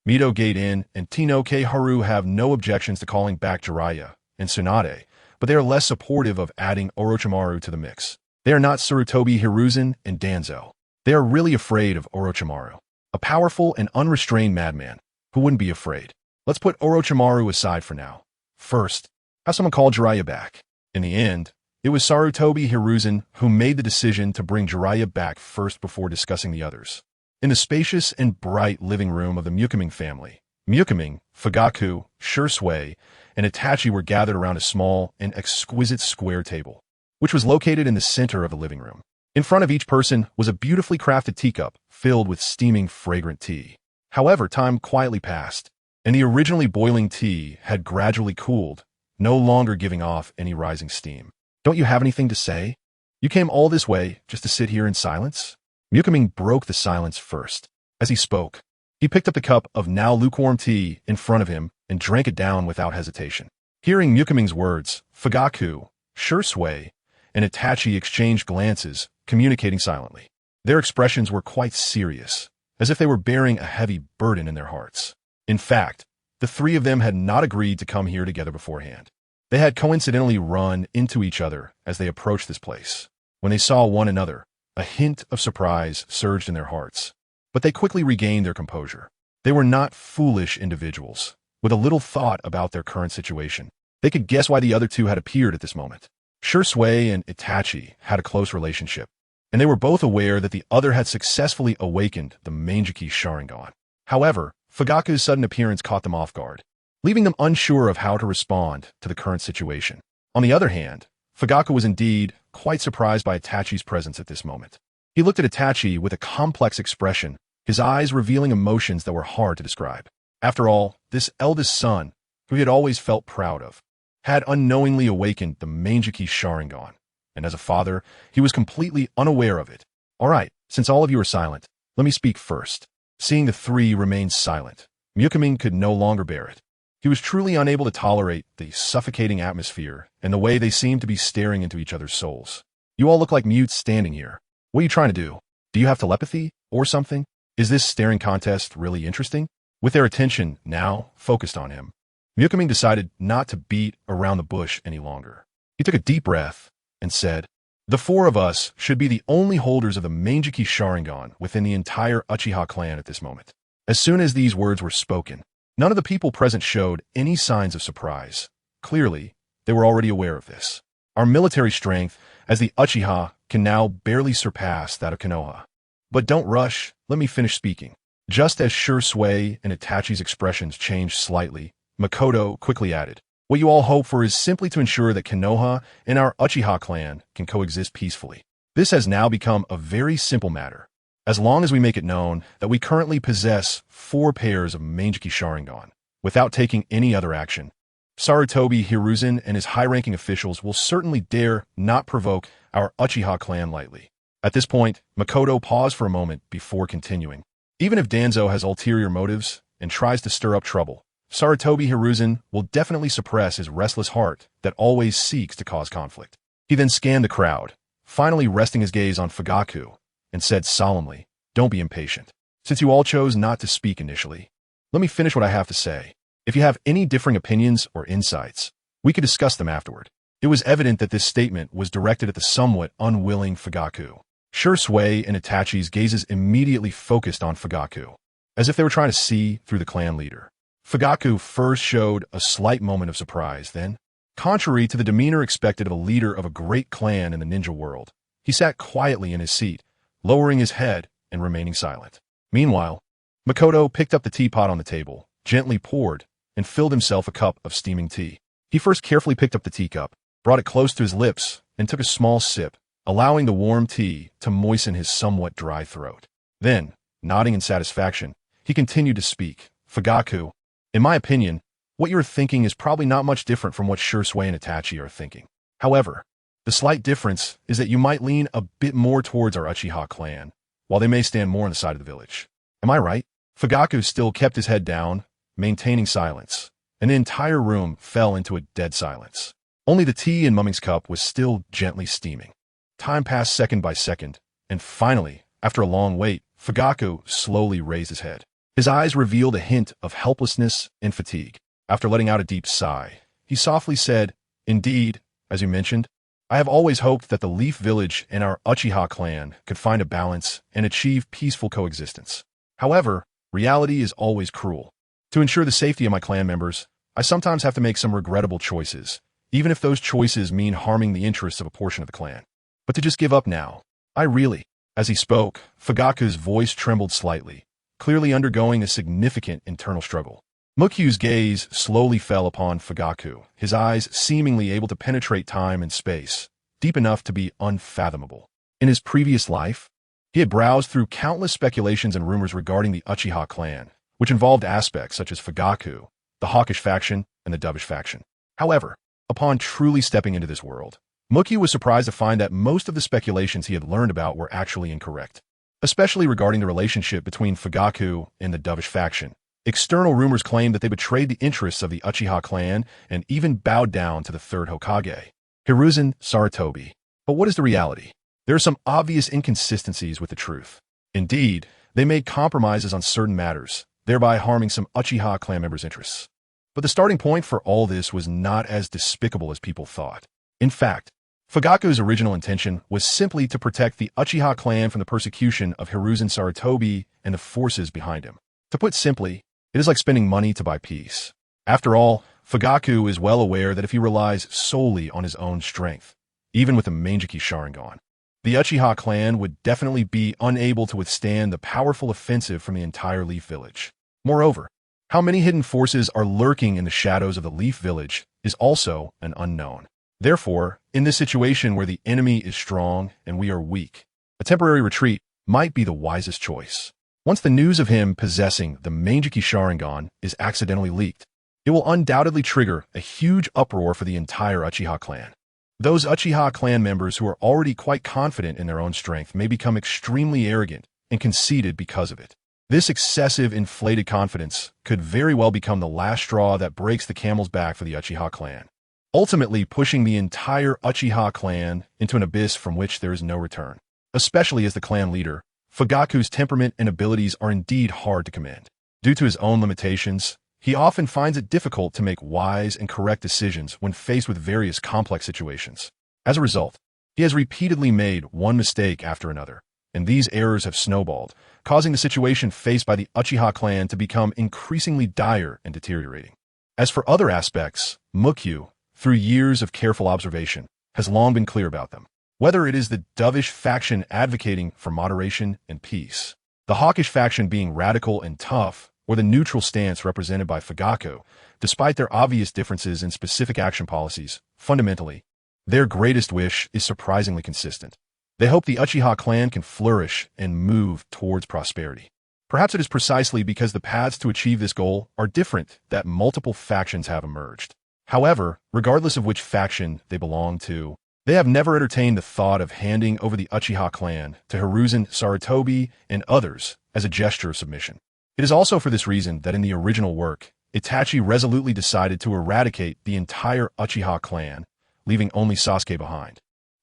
S1: Mito Gate-in and Tino K. Haru have no objections to calling back Jeriah and Tsunade, but they are less supportive of adding Orochimaru to the mix. They are not Sarutobi Hiruzen and Danzo. They are really afraid of Orochimaru, a powerful and unrestrained madman who wouldn't be afraid. Let's put Orochimaru aside for now. First, have someone call Jeriah back. In the end, it was Sarutobi Hiruzen who made the decision to bring Jeriah back first before discussing the others. In the spacious and bright living room of the Ming family, Ming, Fugaku, Shisui, and Itachi were gathered around a small and exquisite square table, which was located in the center of the living room. In front of each person was a beautifully crafted teacup filled with steaming, fragrant tea. However, time quietly passed, and the originally boiling tea had gradually cooled, no longer giving off any rising steam. Don't you have anything to say? You came all this way just to sit here in silence? Ming broke the silence first. As he spoke, he picked up the cup of now lukewarm tea in front of him and drank it down without hesitation. Hearing Ming's words, Fugaku, Shisui, and Itachi exchanged glances, communicating silently. Their expressions were quite serious, as if they were bearing a heavy burden in their hearts. In fact, the three of them had not agreed to come here together beforehand. They had coincidentally run into each other as they approached this place. When they saw one another, a hint of surprise surged in their hearts. But they quickly regained their composure. They were not foolish individuals, with a little thought about their current situation. They could guess why the other two had appeared at this moment. Shisui and Itachi had a close relationship, and they were both aware that the other had successfully awakened the Mangekyō Sharingan. However, Fugaku's sudden appearance caught them off guard, leaving them unsure of how to respond to the current situation. On the other hand, Fugaku was indeed quite surprised by Itachi's presence at this moment. He looked at Itachi with a complex expression, his eyes revealing emotions that were hard to describe. After all, this eldest son, who he had always felt proud of, had unknowingly awakened the Mangekyō Sharingan, and as a father, he was completely unaware of it. All right, since all of you are silent, let me speak first. Seeing the three remain silent, Ming could no longer bear it. He was truly unable to tolerate the suffocating atmosphere and the way they seemed to be staring into each other's souls. You all look like mutes standing here. What are you trying to do? Do you have telepathy or something? Is this staring contest really interesting? With their attention now focused on him, Ming decided not to beat around the bush any longer. He took a deep breath and said, "The four of us should be the only holders of the Mangekyō Sharingan within the entire Uchiha clan at this moment." As soon as these words were spoken, none of the people present showed any signs of surprise. Clearly, they were already aware of this. Our military strength as the Uchiha can now barely surpass that of Konoha. But don't rush, let me finish speaking. Just as Shisui and Itachi's expressions changed slightly, Makoto quickly added, "What you all hope for is simply to ensure that Konoha and our Uchiha clan can coexist peacefully. This has now become a very simple matter. As long as we make it known that we currently possess 4 pairs of Mangekyō Sharingan, without taking any other action, Sarutobi Hiruzen and his high-ranking officials will certainly dare not provoke our Uchiha clan lightly." At this point, Makoto paused for a moment before continuing. Even if Danzo has ulterior motives and tries to stir up trouble, Sarutobi Hiruzen will definitely suppress his restless heart that always seeks to cause conflict. He then scanned the crowd, finally resting his gaze on Fugaku, and said solemnly, "Don't be impatient. Since you all chose not to speak initially, let me finish what I have to say. If you have any differing opinions or insights, we could discuss them afterward." It was evident that this statement was directed at the somewhat unwilling Fugaku. Shisui and Itachi's gazes immediately focused on Fugaku, as if they were trying to see through the clan leader. Fugaku first showed a slight moment of surprise, then, contrary to the demeanor expected of a leader of a great clan in the ninja world, he sat quietly in his seat, lowering his head and remaining silent. Meanwhile, Makoto picked up the teapot on the table, gently poured, and filled himself a cup of steaming tea. He first carefully picked up the teacup, brought it close to his lips, and took a small sip, allowing the warm tea to moisten his somewhat dry throat. Then, nodding in satisfaction, he continued to speak. Fugaku, in my opinion, what you're thinking is probably not much different from what Shisui and Itachi are thinking. However, the slight difference is that you might lean a bit more towards our Uchiha clan, while they may stand more on the side of the village. Am I right? Fugaku still kept his head down, maintaining silence, and the entire room fell into a dead silence. Only the tea in Mumming's cup was still gently steaming. Time passed second by second, and finally, after a long wait, Fugaku slowly raised his head. His eyes revealed a hint of helplessness and fatigue. After letting out a deep sigh, he softly said, "Indeed, as you mentioned, I have always hoped that the Leaf Village and our Uchiha clan could find a balance and achieve peaceful coexistence. However, reality is always cruel. To ensure the safety of my clan members, I sometimes have to make some regrettable choices, even if those choices mean harming the interests of a portion of the clan. But to just give up now, I really..." As he spoke, Fugaku's voice trembled slightly, clearly undergoing a significant internal struggle. Mukyu's gaze slowly fell upon Fugaku, his eyes seemingly able to penetrate time and space, deep enough to be unfathomable. In his previous life, he had browsed through countless speculations and rumors regarding the Uchiha clan, which involved aspects such as Fugaku, the hawkish faction, and the dovish faction. However, upon truly stepping into this world, Mukyu was surprised to find that most of the speculations he had learned about were actually incorrect, especially regarding the relationship between Fugaku and the dovish faction. External rumors claimed that they betrayed the interests of the Uchiha clan and even bowed down to the third Hokage, Hiruzen Sarutobi. But what is the reality? There are some obvious inconsistencies with the truth. Indeed, they made compromises on certain matters, thereby harming some Uchiha clan members' interests. But the starting point for all this was not as despicable as people thought. In fact, Fugaku's original intention was simply to protect the Uchiha clan from the persecution of Hiruzen Sarutobi and the forces behind him. To put simply, it is like spending money to buy peace. After all, Fugaku is well aware that if he relies solely on his own strength, even with the Mangekyō Sharingan, the Uchiha clan would definitely be unable to withstand the powerful offensive from the entire Leaf Village. Moreover, how many hidden forces are lurking in the shadows of the Leaf Village is also an unknown. Therefore, in this situation where the enemy is strong and we are weak, a temporary retreat might be the wisest choice. Once the news of him possessing the Mangekyō Sharingan is accidentally leaked, it will undoubtedly trigger a huge uproar for the entire Uchiha clan. Those Uchiha clan members who are already quite confident in their own strength may become extremely arrogant and conceited because of it. This excessive inflated confidence could very well become the last straw that breaks the camel's back for the Uchiha clan, ultimately pushing the entire Uchiha clan into an abyss from which there is no return. Especially as the clan leader, Fugaku's temperament and abilities are indeed hard to command. Due to his own limitations, he often finds it difficult to make wise and correct decisions when faced with various complex situations. As a result, he has repeatedly made one mistake after another, and these errors have snowballed, causing the situation faced by the Uchiha clan to become increasingly dire and deteriorating. As for other aspects, Mukyu, through years of careful observation, has long been clear about them. Whether it is the dovish faction advocating for moderation and peace, the hawkish faction being radical and tough, or the neutral stance represented by Fugaku, despite their obvious differences in specific action policies, fundamentally, their greatest wish is surprisingly consistent. They hope the Uchiha clan can flourish and move towards prosperity. Perhaps it is precisely because the paths to achieve this goal are different that multiple factions have emerged. However, regardless of which faction they belong to, they have never entertained the thought of handing over the Uchiha clan to Hiruzen Sarutobi and others as a gesture of submission. It is also for this reason that in the original work, Itachi resolutely decided to eradicate the entire Uchiha clan, leaving only Sasuke behind.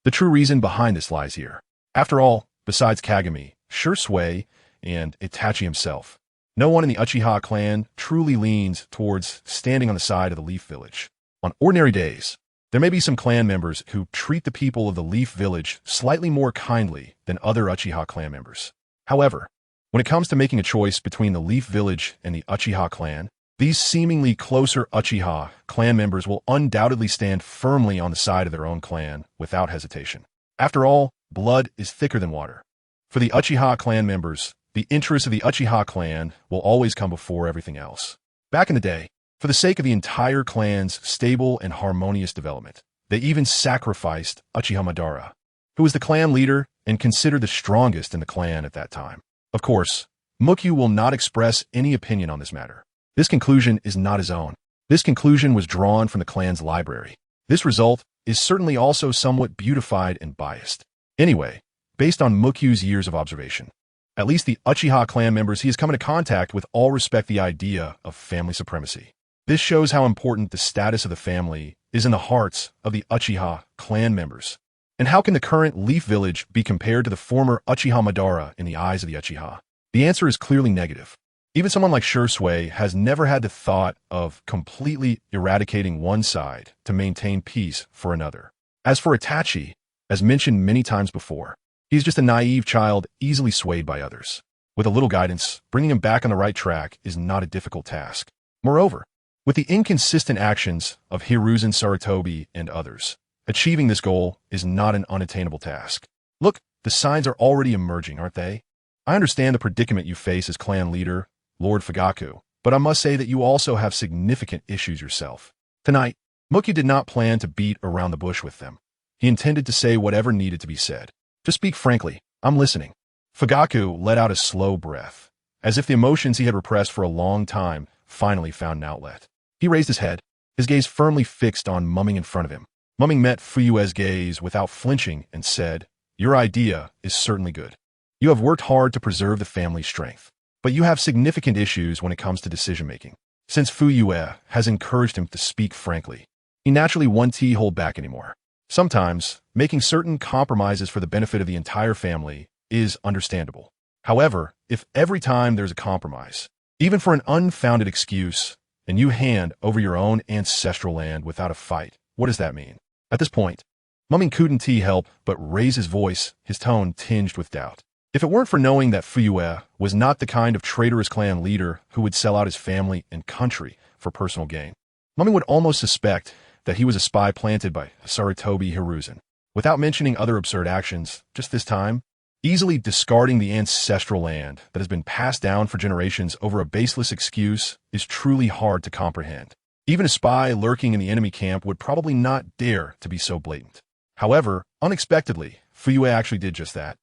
S1: The true reason behind this lies here. After all, besides Kagami, Shisui, and Itachi himself, no one in the Uchiha clan truly leans towards standing on the side of the Leaf Village. On ordinary days, There may be some clan members who treat the people of the Leaf Village slightly more kindly than other Uchiha clan members. However, when it comes to making a choice between the Leaf Village and the Uchiha clan, these seemingly closer Uchiha clan members will undoubtedly stand firmly on the side of their own clan without hesitation. After all, blood is thicker than water. For the Uchiha clan members, the interests of the Uchiha clan will always come before everything else. Back in the day, for the sake of the entire clan's stable and harmonious development, they even sacrificed Uchiha Madara, who was the clan leader and considered the strongest in the clan at that time. Of course, Mangekyō will not express any opinion on this matter. This conclusion is not his own. This conclusion was drawn from the clan's library. This result is certainly also somewhat beautified and biased. Anyway, based on Mangekyō's years of observation, at least the Uchiha clan members he has come into contact with all respect the idea of family supremacy. This shows how important the status of the family is in the hearts of the Uchiha clan members. And how can the current Leaf Village be compared to the former Uchiha Madara in the eyes of the Uchiha? The answer is clearly negative. Even someone like Shisui has never had the thought of completely eradicating one side to maintain peace for another. As for Itachi, as mentioned many times before, he is just a naive child easily swayed by others. With a little guidance, bringing him back on the right track is not a difficult task. Moreover, with the inconsistent actions of Hiruzen Sarutobi and others, achieving this goal is not an unattainable task. Look, the signs are already emerging, aren't they? I understand the predicament you face as clan leader, Lord Fugaku, but I must say that you also have significant issues yourself. Tonight, Mangekyō did not plan to beat around the bush with them. He intended to say whatever needed to be said. Just speak frankly, I'm listening. Fugaku let out a slow breath, as if the emotions he had repressed for a long time finally found an outlet. He raised his head, his gaze firmly fixed on Ming in front of him. Ming met Fuyue's gaze without flinching and said, "Your idea is certainly good. You have worked hard to preserve the family's strength, but you have significant issues when it comes to decision-making. Since Fuyue has encouraged him to speak frankly, he naturally won't hold back anymore. Sometimes, making certain compromises for the benefit of the entire family is understandable. However, if every time there's a compromise, even for an unfounded excuse, and you hand over your own ancestral land without a fight, what does that mean?" At this point, Ming couldn't help but raise his voice, his tone tinged with doubt. If it weren't for knowing that Fuyue was not the kind of traitorous clan leader who would sell out his family and country for personal gain, Ming would almost suspect that he was a spy planted by Sarutobi Hiruzen. Without mentioning other absurd actions, just this time, easily discarding the ancestral land that has been passed down for generations over a baseless excuse is truly hard to comprehend. Even a spy lurking in the enemy camp would probably not dare to be so blatant. However, unexpectedly, Fuyue actually did just that.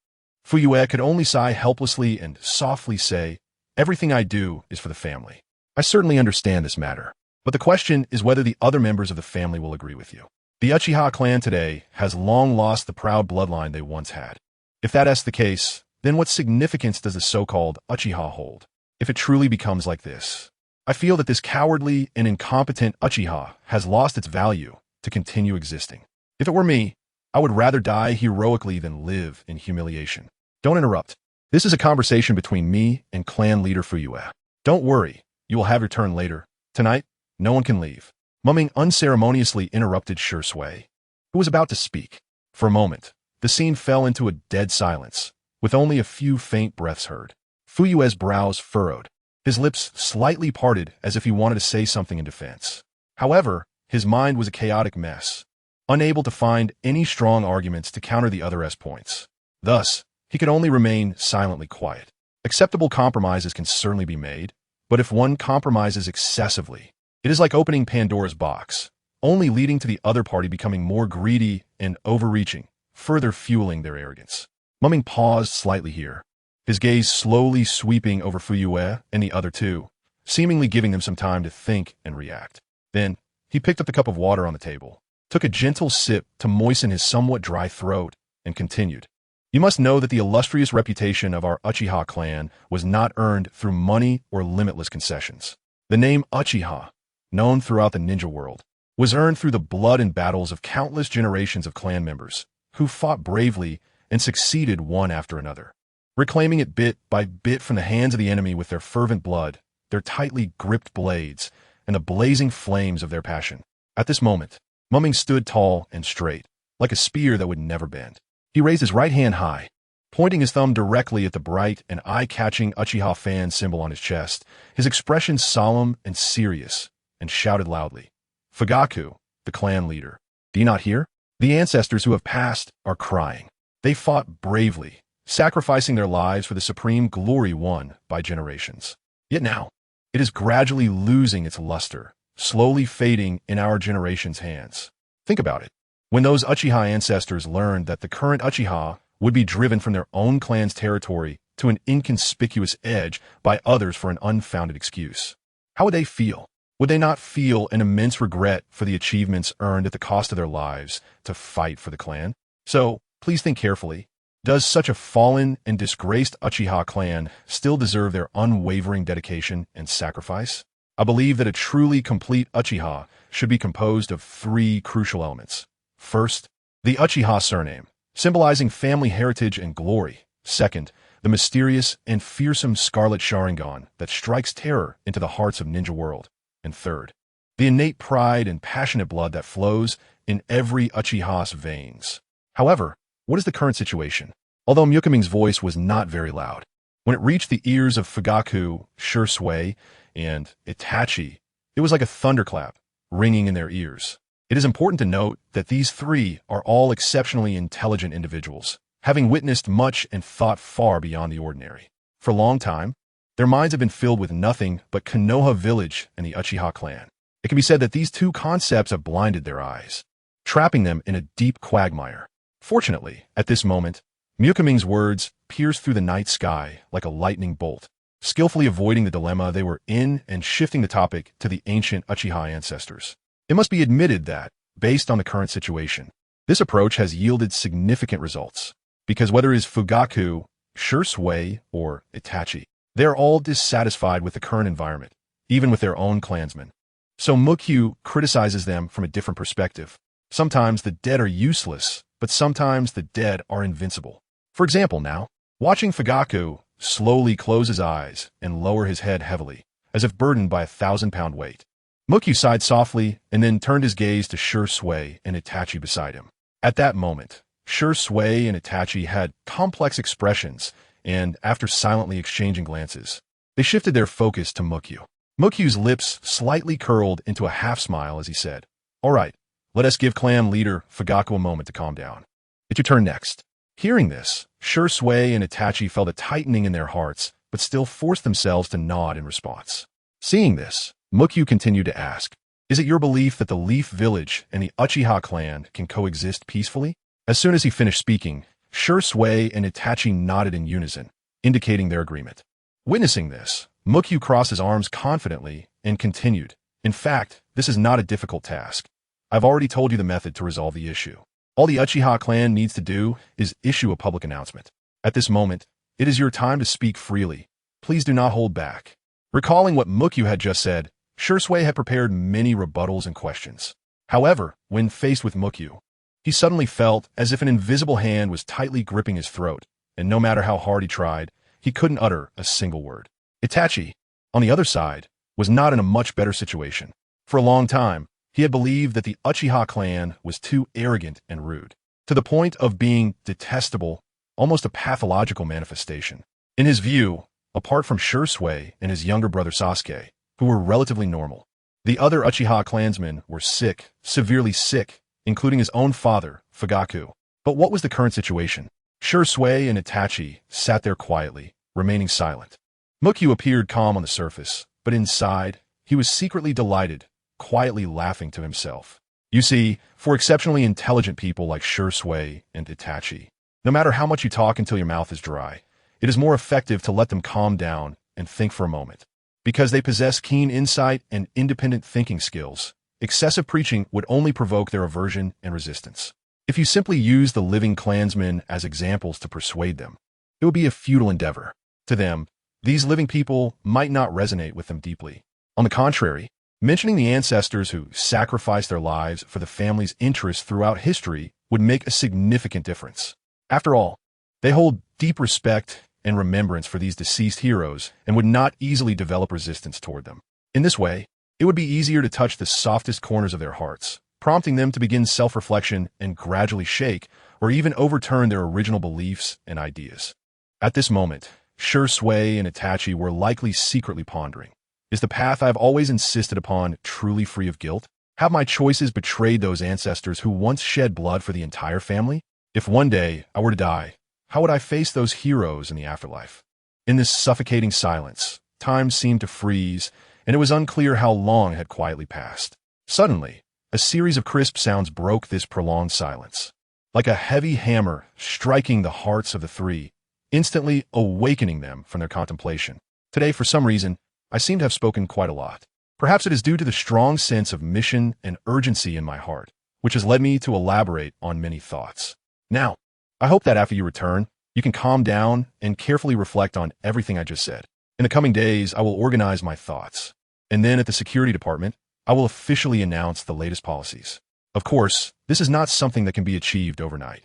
S1: Fuyue could only sigh helplessly and softly say, "Everything I do is for the family. I certainly understand this matter, but the question is whether the other members of the family will agree with you. The Uchiha clan today has long lost the proud bloodline they once had. If that's the case, then what significance does the so-called Uchiha hold? If it truly becomes like this, I feel that this cowardly and incompetent Uchiha has lost its value to continue existing. If it were me, I would rather die heroically than live in humiliation." Don't interrupt. This is a conversation between me and clan leader Fuyue. Don't worry, you will have your turn later. Tonight, no one can leave. Ming unceremoniously interrupted Shisui, who was about to speak. For a moment, the scene fell into a dead silence, with only a few faint breaths heard. Fuyue's brows furrowed, his lips slightly parted as if he wanted to say something in defense. However, his mind was a chaotic mess, unable to find any strong arguments to counter the other's points. Thus, he could only remain silently quiet. Acceptable compromises can certainly be made, but if one compromises excessively, it is like opening Pandora's box, only leading to the other party becoming more greedy and overreaching, further fueling their arrogance. Ming paused slightly here, his gaze slowly sweeping over Fuyue and the other two, seemingly giving them some time to think and react. Then, he picked up the cup of water on the table, took a gentle sip to moisten his somewhat dry throat, and continued. "You must know that the illustrious reputation of our Uchiha clan was not earned through money or limitless concessions. The name Uchiha, known throughout the ninja world, was earned through the blood and battles of countless generations of clan members, who fought bravely and succeeded one after another, reclaiming it bit by bit from the hands of the enemy with their fervent blood, their tightly gripped blades, and the blazing flames of their passion. At this moment, Ming stood tall and straight, like a spear that would never bend. He raised his right hand high, pointing his thumb directly at the bright and eye-catching Uchiha fan symbol on his chest, his expression solemn and serious, and shouted loudly, "Fugaku, the clan leader. Do you not hear? The ancestors who have passed are crying. They fought bravely, sacrificing their lives for the supreme glory won by generations. Yet now, it is gradually losing its luster, slowly fading in our generation's hands. Think about it. When those Uchiha ancestors learned that the current Uchiha would be driven from their own clan's territory to an inconspicuous edge by others for an unfounded excuse, how would they feel? Would they not feel an immense regret for the achievements earned at the cost of their lives to fight for the clan? So, please think carefully. Does such a fallen and disgraced Uchiha clan still deserve their unwavering dedication and sacrifice? I believe that a truly complete Uchiha should be composed of three crucial elements. First, the Uchiha surname, symbolizing family heritage and glory. Second, the mysterious and fearsome scarlet Sharingan that strikes terror into the hearts of ninja world. And third, the innate pride and passionate blood that flows in every Uchiha's veins. However, what is the current situation? Although Ming's voice was not very loud, when it reached the ears of Fugaku, Shisui, and Itachi, it was like a thunderclap ringing in their ears. It is important to note that these three are all exceptionally intelligent individuals, having witnessed much and thought far beyond the ordinary. For a long time, their minds have been filled with nothing but Konoha village and the Uchiha clan. It can be said that these two concepts have blinded their eyes, trapping them in a deep quagmire. Fortunately, at this moment, Ming's words pierced through the night sky like a lightning bolt, skillfully avoiding the dilemma they were in and shifting the topic to the ancient Uchiha ancestors. It must be admitted that, based on the current situation, this approach has yielded significant results, because whether it is Fugaku, Shisui, or Itachi, they are all dissatisfied with the current environment, even with their own clansmen. So Mangekyō criticizes them from a different perspective. Sometimes the dead are useless, but sometimes the dead are invincible. For example now, watching Fugaku slowly close his eyes and lower his head heavily, as if burdened by a 1,000-pound weight. Mangekyō sighed softly and then turned his gaze to Shisui and Itachi beside him. At that moment, Shisui and Itachi had complex expressions, and after silently exchanging glances, they shifted their focus to Mangekyō. Mangekyō's lips slightly curled into a half-smile as he said, "All right, let us give clan leader Fugaku a moment to calm down. It's your turn next." Hearing this, Shisui and Itachi felt a tightening in their hearts, but still forced themselves to nod in response. Seeing this, Mangekyō continued to ask, "Is it your belief that the Leaf Village and the Uchiha clan can coexist peacefully?" As soon as he finished speaking, Shisui and Itachi nodded in unison, indicating their agreement. Witnessing this, Mangekyō crossed his arms confidently and continued, "In fact, this is not a difficult task. I've already told you the method to resolve the issue. All the Uchiha clan needs to do is issue a public announcement. At this moment, it is your time to speak freely. Please do not hold back." Recalling what Mangekyō had just said, Shisui had prepared many rebuttals and questions. However, when faced with Mangekyō, he suddenly felt as if an invisible hand was tightly gripping his throat, and no matter how hard he tried, he couldn't utter a single word. Itachi, on the other side, was not in a much better situation. For a long time, he had believed that the Uchiha clan was too arrogant and rude, to the point of being detestable, almost a pathological manifestation. In his view, apart from Shisui and his younger brother Sasuke, who were relatively normal, the other Uchiha clansmen were sick, severely sick, including his own father, Fugaku. But what was the current situation? Shisui and Itachi sat there quietly, remaining silent. Mangekyō appeared calm on the surface, but inside, he was secretly delighted, quietly laughing to himself. You see, for exceptionally intelligent people like Shisui and Itachi, no matter how much you talk until your mouth is dry, it is more effective to let them calm down and think for a moment. Because they possess keen insight and independent thinking skills, excessive preaching would only provoke their aversion and resistance. If you simply use the living clansmen as examples to persuade them, it would be a futile endeavor. To them, these living people might not resonate with them deeply. On the contrary, mentioning the ancestors who sacrificed their lives for the family's interests throughout history would make a significant difference. After all, they hold deep respect and remembrance for these deceased heroes and would not easily develop resistance toward them. In this way, it would be easier to touch the softest corners of their hearts, prompting them to begin self-reflection and gradually shake or even overturn their original beliefs and ideas. At this moment, Shisui and Itachi were likely secretly pondering, is the path I've always insisted upon truly free of guilt? Have my choices betrayed those ancestors who once shed blood for the entire family? If one day I were to die, how would I face those heroes in the afterlife? In this suffocating silence, time seemed to freeze, and it was unclear how long had quietly passed. Suddenly, a series of crisp sounds broke this prolonged silence, like a heavy hammer striking the hearts of the three, instantly awakening them from their contemplation. Today, for some reason, I seem to have spoken quite a lot. Perhaps it is due to the strong sense of mission and urgency in my heart, which has led me to elaborate on many thoughts. Now, I hope that after you return, you can calm down and carefully reflect on everything I just said. In the coming days, I will organize my thoughts, and then at the security department, I will officially announce the latest policies. Of course, this is not something that can be achieved overnight.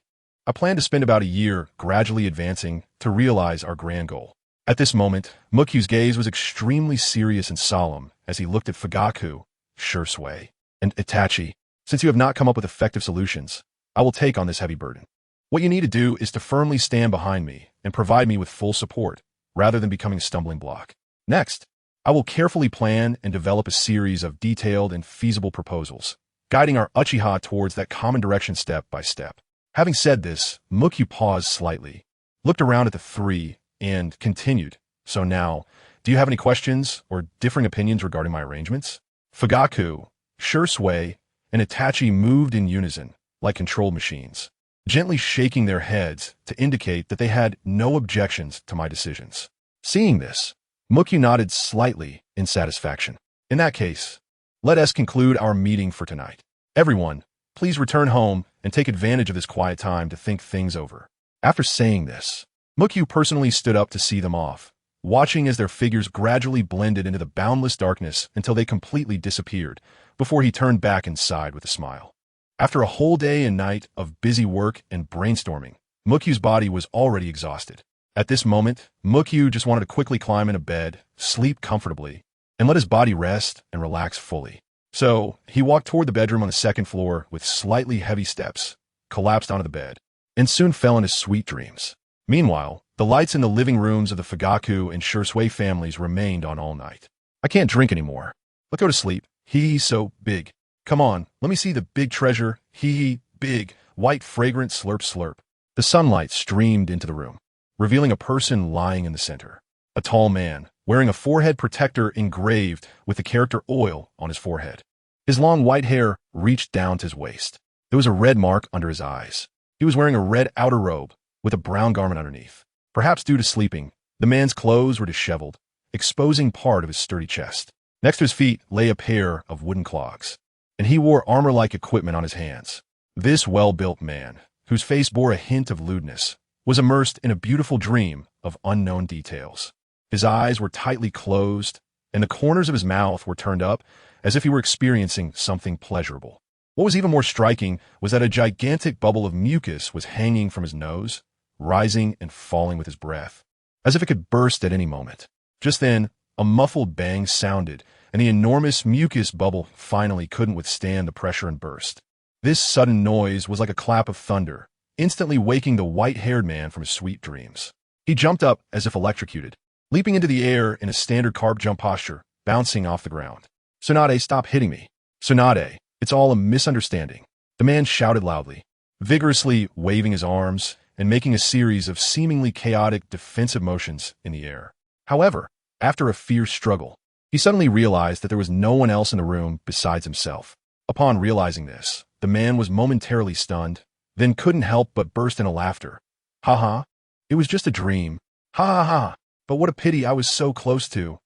S1: I plan to spend about a year gradually advancing to realize our grand goal. At this moment, Mangekyō's gaze was extremely serious and solemn as he looked at Fugaku, Shisui, and Itachi. Since you have not come up with effective solutions, I will take on this heavy burden. What you need to do is to firmly stand behind me and provide me with full support, rather than becoming a stumbling block. Next, I will carefully plan and develop a series of detailed and feasible proposals, guiding our Uchiha towards that common direction step by step. Having said this, Mangekyō paused slightly, looked around at the three, and continued, "So now, do you have any questions or differing opinions regarding my arrangements?" Fugaku, Shisui, and Itachi moved in unison, like controlled machines, gently shaking their heads to indicate that they had no objections to my decisions. Seeing this, Mangekyō nodded slightly in satisfaction. In that case, let us conclude our meeting for tonight. Everyone, please return home and take advantage of this quiet time to think things over. After saying this, Mangekyō personally stood up to see them off, watching as their figures gradually blended into the boundless darkness until they completely disappeared, before he turned back inside with a smile. After a whole day and night of busy work and brainstorming, Mangekyō's body was already exhausted. At this moment, Mangekyō just wanted to quickly climb into bed, sleep comfortably, and let his body rest and relax fully. So, he walked toward the bedroom on the second floor with slightly heavy steps, collapsed onto the bed, and soon fell into sweet dreams. Meanwhile, the lights in the living rooms of the Fugaku and Shisui families remained on all night. "I can't drink anymore. Let's go to sleep. He's so big. Come on, let me see the big treasure. Hee, big, white, fragrant, slurp, slurp." The sunlight streamed into the room, revealing a person lying in the center. A tall man, wearing a forehead protector engraved with the character oil on his forehead. His long white hair reached down to his waist. There was a red mark under his eyes. He was wearing a red outer robe with a brown garment underneath. Perhaps due to sleeping, the man's clothes were disheveled, exposing part of his sturdy chest. Next to his feet lay a pair of wooden clogs, and he wore armor-like equipment on his hands. This well-built man, whose face bore a hint of lewdness, was immersed in a beautiful dream of unknown details. His eyes were tightly closed, and the corners of his mouth were turned up as if he were experiencing something pleasurable. What was even more striking was that a gigantic bubble of mucus was hanging from his nose, rising and falling with his breath, as if it could burst at any moment. Just then, a muffled bang sounded, and the enormous mucus bubble finally couldn't withstand the pressure and burst. This sudden noise was like a clap of thunder, instantly waking the white-haired man from his sweet dreams. He jumped up as if electrocuted, leaping into the air in a standard carp jump posture, bouncing off the ground. "Tsunade, stop hitting me. Tsunade, it's all a misunderstanding," the man shouted loudly, vigorously waving his arms and making a series of seemingly chaotic defensive motions in the air. However, after a fierce struggle, he suddenly realized that there was no one else in the room besides himself. Upon realizing this, the man was momentarily stunned, then couldn't help but burst into laughter. "Ha ha, it was just a dream. Ha ha ha, but what a pity I was so close to.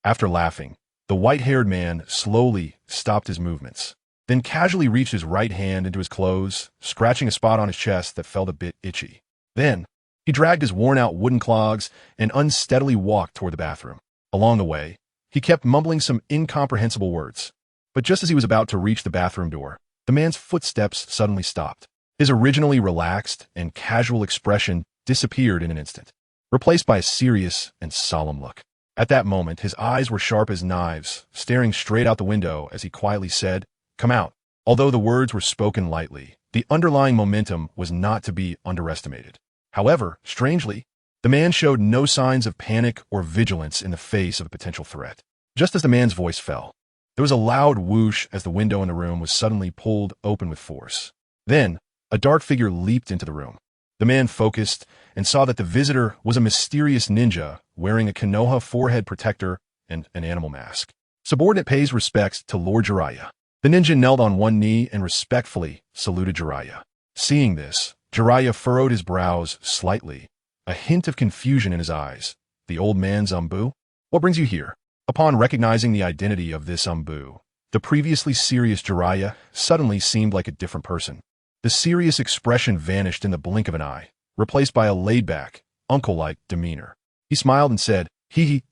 S1: After laughing, the white-haired man slowly stopped his movements, then casually reached his right hand into his clothes, scratching a spot on his chest that felt a bit itchy. Then, he dragged his worn-out wooden clogs and unsteadily walked toward the bathroom. Along the way, he kept mumbling some incomprehensible words. But just as he was about to reach the bathroom door, the man's footsteps suddenly stopped. His originally relaxed and casual expression disappeared in an instant, replaced by a serious and solemn look. At that moment, his eyes were sharp as knives, staring straight out the window as he quietly said, "Come out." Although the words were spoken lightly, the underlying momentum was not to be underestimated. However, strangely, the man showed no signs of panic or vigilance in the face of a potential threat. Just as the man's voice fell, there was a loud whoosh as the window in the room was suddenly pulled open with force. Then, a dark figure leaped into the room. The man focused and saw that the visitor was a mysterious ninja wearing a Konoha forehead protector and an animal mask. Subordinate pays respects to Lord Jeriah. The ninja knelt on one knee and respectfully saluted Jeriah. Seeing this, Jeriah furrowed his brows slightly, a hint of confusion in his eyes. The old man Zambu? What brings you here? Upon recognizing the identity of this Zambu, the previously serious Jeriah suddenly seemed like a different person. The serious expression vanished in the blink of an eye, replaced by a laid-back, uncle-like demeanor. He smiled and said,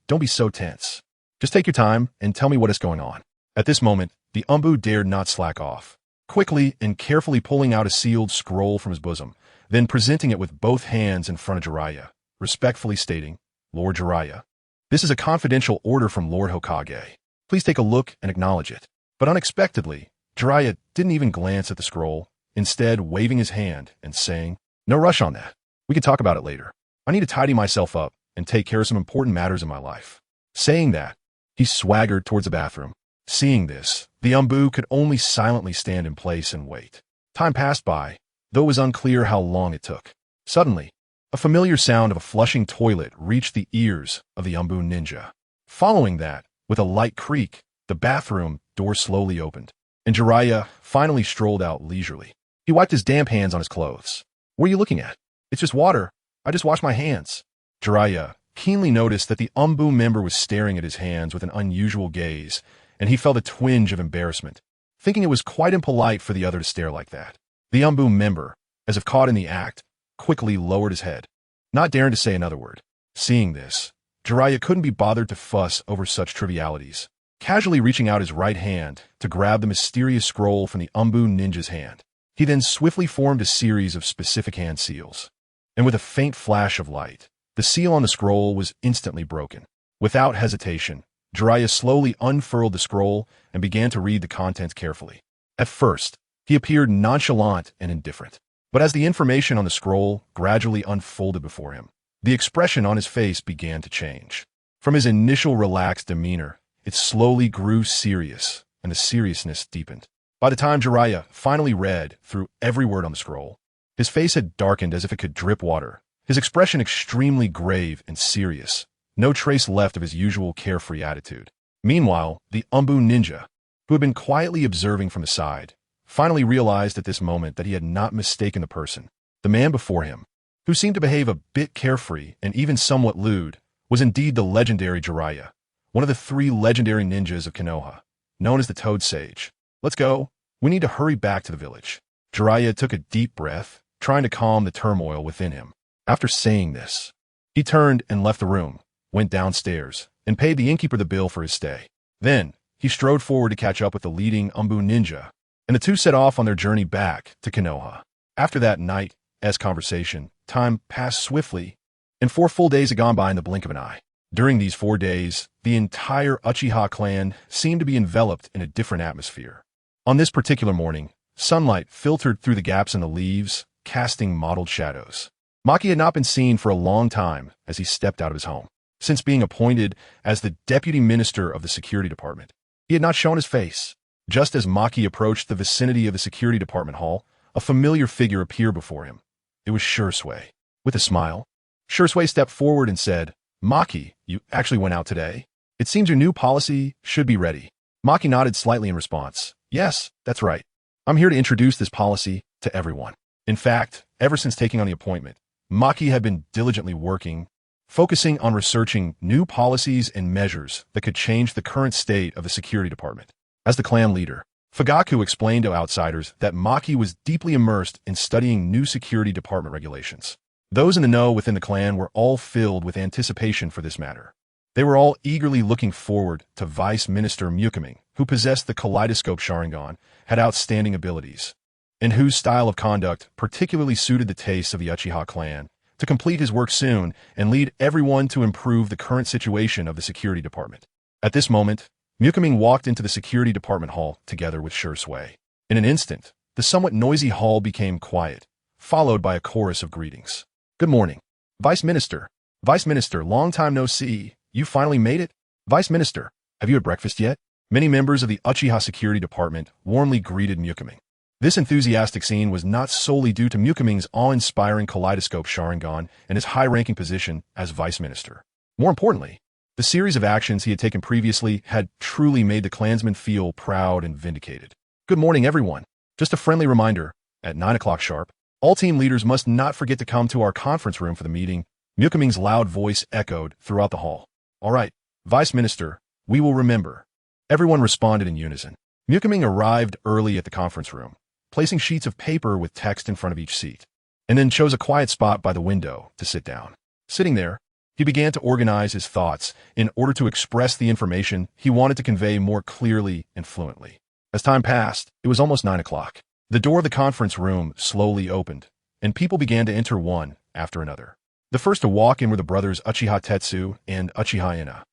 S1: don't be so tense. Just take your time and tell me what is going on. At this moment, the Zambu dared not slack off. Quickly and carefully pulling out a sealed scroll from his bosom, then presenting it with both hands in front of Jeriah, respectfully stating, Lord Jeriah, this is a confidential order from Lord Hokage. Please take a look and acknowledge it. But unexpectedly, Jeriah didn't even glance at the scroll, instead waving his hand and saying, no rush on that. We can talk about it later. I need to tidy myself up and take care of some important matters in my life. Saying that, he swaggered towards the bathroom. Seeing this, the Zambu could only silently stand in place and wait. Time passed by, though it was unclear how long it took. Suddenly, a familiar sound of a flushing toilet reached the ears of the Zambu ninja. Following that, with a light creak, the bathroom door slowly opened, and Jeriah finally strolled out leisurely. He wiped his damp hands on his clothes. What are you looking at? It's just water. I just washed my hands. Jeriah keenly noticed that the Zambu member was staring at his hands with an unusual gaze, and he felt a twinge of embarrassment, thinking it was quite impolite for the other to stare like that. The Zambu member, as if caught in the act, quickly lowered his head, not daring to say another word. Seeing this, Jeriah couldn't be bothered to fuss over such trivialities, casually reaching out his right hand to grab the mysterious scroll from the Zambu ninja's hand. He then swiftly formed a series of specific hand seals, and with a faint flash of light, the seal on the scroll was instantly broken. Without hesitation, Jeriah slowly unfurled the scroll and began to read the contents carefully. At first, he appeared nonchalant and indifferent, but as the information on the scroll gradually unfolded before him, the expression on his face began to change. From his initial relaxed demeanor, it slowly grew serious, and the seriousness deepened. By the time Jeriah finally read through every word on the scroll, his face had darkened as if it could drip water, his expression extremely grave and serious, no trace left of his usual carefree attitude. Meanwhile, the Zambu ninja, who had been quietly observing from the side, finally realized at this moment that he had not mistaken the person. The man before him, who seemed to behave a bit carefree and even somewhat lewd, was indeed the legendary Jeriah, one of the 3 legendary ninjas of Konoha, known as the Toad Sage. Let's go. We need to hurry back to the village. Jeriah took a deep breath, trying to calm the turmoil within him. After saying this, he turned and left the room, went downstairs, and paid the innkeeper the bill for his stay. Then, he strode forward to catch up with the leading Zambu ninja, and the two set off on their journey back to Konoha. After that night-esque conversation, time passed swiftly, and 4 full days had gone by in the blink of an eye. During these 4 days, the entire Uchiha clan seemed to be enveloped in a different atmosphere. On this particular morning, sunlight filtered through the gaps in the leaves, casting mottled shadows. Maki had not been seen for a long time as he stepped out of his home. Since being appointed as the deputy minister of the security department, he had not shown his face. Just as Maki approached the vicinity of the security department hall, a familiar figure appeared before him. It was Shisui. With a smile, Shisui stepped forward and said, Maki, you actually went out today? It seems your new policy should be ready. Maki nodded slightly in response. Yes, that's right. I'm here to introduce this policy to everyone. In fact, ever since taking on the appointment, Maki had been diligently working, focusing on researching new policies and measures that could change the current state of the security department. As the clan leader, Fugaku explained to outsiders that Maki was deeply immersed in studying new security department regulations. Those in the know within the clan were all filled with anticipation for this matter. They were all eagerly looking forward to Vice Minister Ming, who possessed the kaleidoscope Sharingan, had outstanding abilities, and whose style of conduct particularly suited the tastes of the Uchiha clan, to complete his work soon and lead everyone to improve the current situation of the security department. At this moment, Ming walked into the security department hall together with Shisui. In an instant, the somewhat noisy hall became quiet, followed by a chorus of greetings. "Good morning. Vice Minister. Vice Minister, long time no see. You finally made it? Vice Minister, have you had breakfast yet?" Many members of the Uchiha security department warmly greeted Ming. This enthusiastic scene was not solely due to Ming's awe-inspiring kaleidoscope Sharingan and his high-ranking position as Vice Minister. More importantly, the series of actions he had taken previously had truly made the clansmen feel proud and vindicated. "Good morning, everyone. Just a friendly reminder, at 9 o'clock sharp, all team leaders must not forget to come to our conference room for the meeting." Ming's loud voice echoed throughout the hall. "All right, Vice Minister, we will remember." Everyone responded in unison. Ming arrived early at the conference room, placing sheets of paper with text in front of each seat, and then chose a quiet spot by the window to sit down. Sitting there, he began to organize his thoughts in order to express the information he wanted to convey more clearly and fluently. As time passed, it was almost 9 o'clock. The door of the conference room slowly opened, and people began to enter one after another. The first to walk in were the brothers Uchiha Tetsu and Uchiha Ina,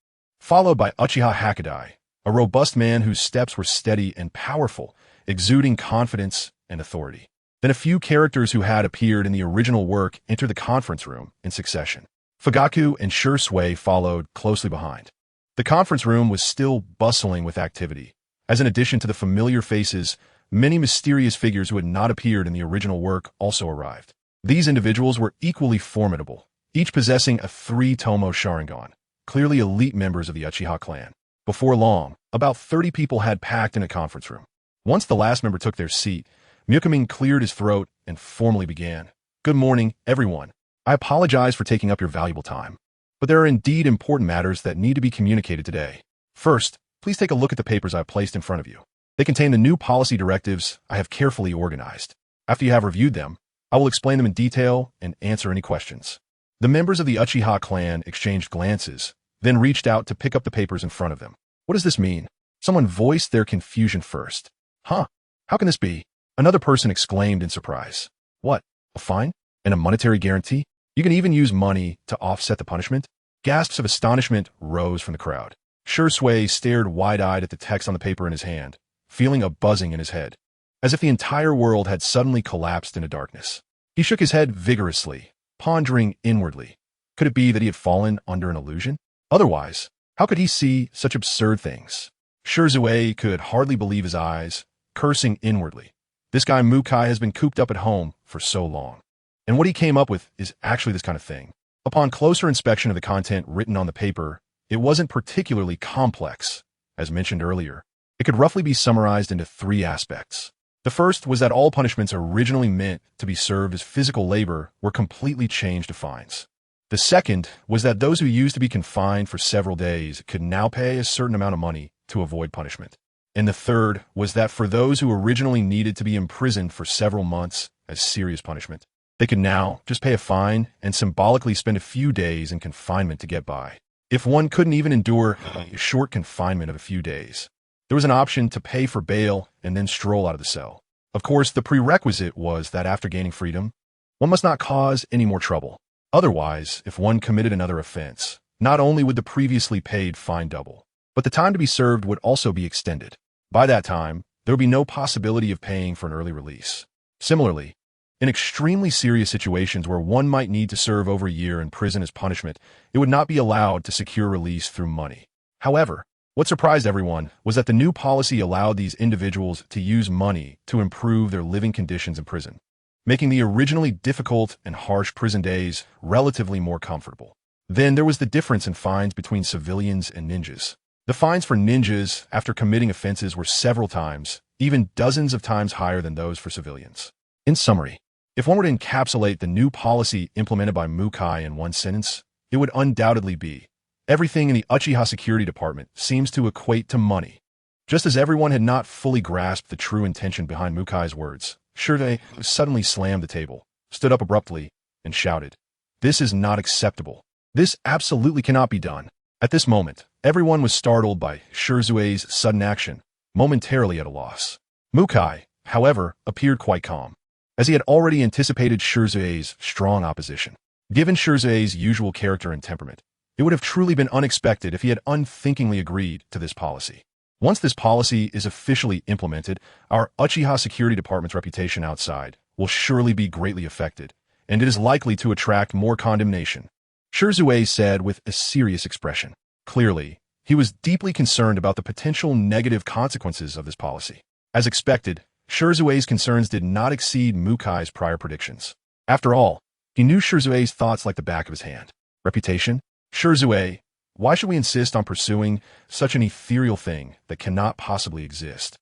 S1: followed by Uchiha Hokage, a robust man whose steps were steady and powerful, exuding confidence and authority. Then a few characters who had appeared in the original work entered the conference room in succession. Fugaku and Shisui followed closely behind. The conference room was still bustling with activity, as in addition to the familiar faces, many mysterious figures who had not appeared in the original work also arrived. These individuals were equally formidable, each possessing a 3-tomo Sharingan, clearly elite members of the Uchiha clan. Before long, about 30 people had packed in a conference room. Once the last member took their seat, Ming cleared his throat and formally began. "Good morning, everyone. I apologize for taking up your valuable time, but there are indeed important matters that need to be communicated today. First, please take a look at the papers I have placed in front of you. They contain the new policy directives I have carefully organized. After you have reviewed them, I will explain them in detail and answer any questions." The members of the Uchiha clan exchanged glances, then reached out to pick up the papers in front of them. "What does this mean?" Someone voiced their confusion first. "Huh? How can this be?" Another person exclaimed in surprise. "What? A fine? And a monetary guarantee? You can even use money to offset the punishment?" Gasps of astonishment rose from the crowd. Shisui stared wide-eyed at the text on the paper in his hand, feeling a buzzing in his head, as if the entire world had suddenly collapsed into darkness. He shook his head vigorously, pondering inwardly. Could it be that he had fallen under an illusion? Otherwise, how could he see such absurd things? Shisui could hardly believe his eyes, cursing inwardly. This guy Mukai has been cooped up at home for so long. And what he came up with is actually this kind of thing. Upon closer inspection of the content written on the paper, it wasn't particularly complex. As mentioned earlier, it could roughly be summarized into 3 aspects. The first was that all punishments originally meant to be served as physical labor were completely changed to fines. The second was that those who used to be confined for several days could now pay a certain amount of money to avoid punishment. And the third was that for those who originally needed to be imprisoned for several months as serious punishment, they could now just pay a fine and symbolically spend a few days in confinement to get by. If one couldn't even endure a short confinement of a few days, there was an option to pay for bail and then stroll out of the cell. Of course, the prerequisite was that after gaining freedom, one must not cause any more trouble. Otherwise, if one committed another offense, not only would the previously paid fine double, but the time to be served would also be extended. By that time, there would be no possibility of paying for an early release. Similarly, in extremely serious situations where one might need to serve over a year in prison as punishment, it would not be allowed to secure release through money. However, what surprised everyone was that the new policy allowed these individuals to use money to improve their living conditions in prison, making the originally difficult and harsh prison days relatively more comfortable. Then there was the difference in fines between civilians and ninjas. The fines for ninjas after committing offenses were several times, even dozens of times higher than those for civilians. In summary, if one were to encapsulate the new policy implemented by Mukai in one sentence, it would undoubtedly be, everything in the Uchiha security department seems to equate to money. Just as everyone had not fully grasped the true intention behind Mukai's words, Shisui suddenly slammed the table, stood up abruptly, and shouted, "This is not acceptable. This absolutely cannot be done." At this moment, everyone was startled by Shisui's sudden action, momentarily at a loss. Mukai, however, appeared quite calm, as he had already anticipated Shisui's strong opposition. Given Shisui's usual character and temperament, it would have truly been unexpected if he had unthinkingly agreed to this policy. Once this policy is officially implemented, our Uchiha security department's reputation outside will surely be greatly affected, and it is likely to attract more condemnation, Shisui said with a serious expression. Clearly, he was deeply concerned about the potential negative consequences of this policy. As expected, Shisui's concerns did not exceed Mukai's prior predictions. After all, he knew Shisui's thoughts like the back of his hand. Reputation? Shisui, why should we insist on pursuing such an ethereal thing that cannot possibly exist?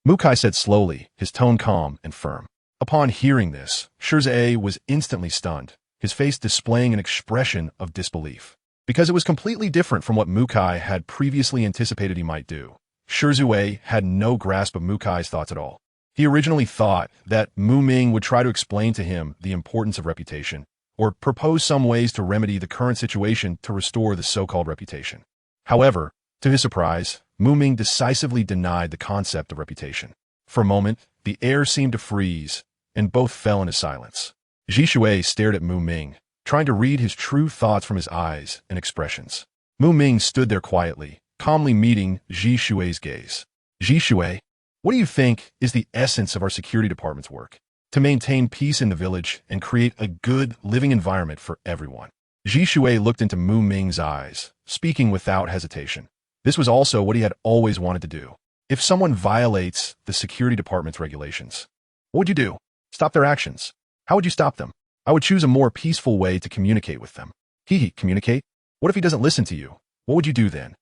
S1: Mukai said slowly, his tone calm and firm. Upon hearing this, Shisui was instantly stunned, his face displaying an expression of disbelief. Because it was completely different from what Mukai had previously anticipated he might do. Shisui had no grasp of Mukai's thoughts at all. He originally thought that Ming would try to explain to him the importance of reputation, or propose some ways to remedy the current situation to restore the so-called reputation. However, to his surprise, Ming decisively denied the concept of reputation. For a moment, the air seemed to freeze, and both fell into silence. Shisui stared at Ming, trying to read his true thoughts from his eyes and expressions. Ming stood there quietly, calmly meeting Shisui's gaze. Shisui, what do you think is the essence of our security department's work? To maintain peace in the village and create a good, living environment for everyone. Shisui looked into Ming's eyes, speaking without hesitation. This was also what he had always wanted to do. If someone violates the security department's regulations, what would you do? Stop their actions. How would you stop them? I would choose a more peaceful way to communicate with them. Communicate? What if he doesn't listen to you? What would you do then?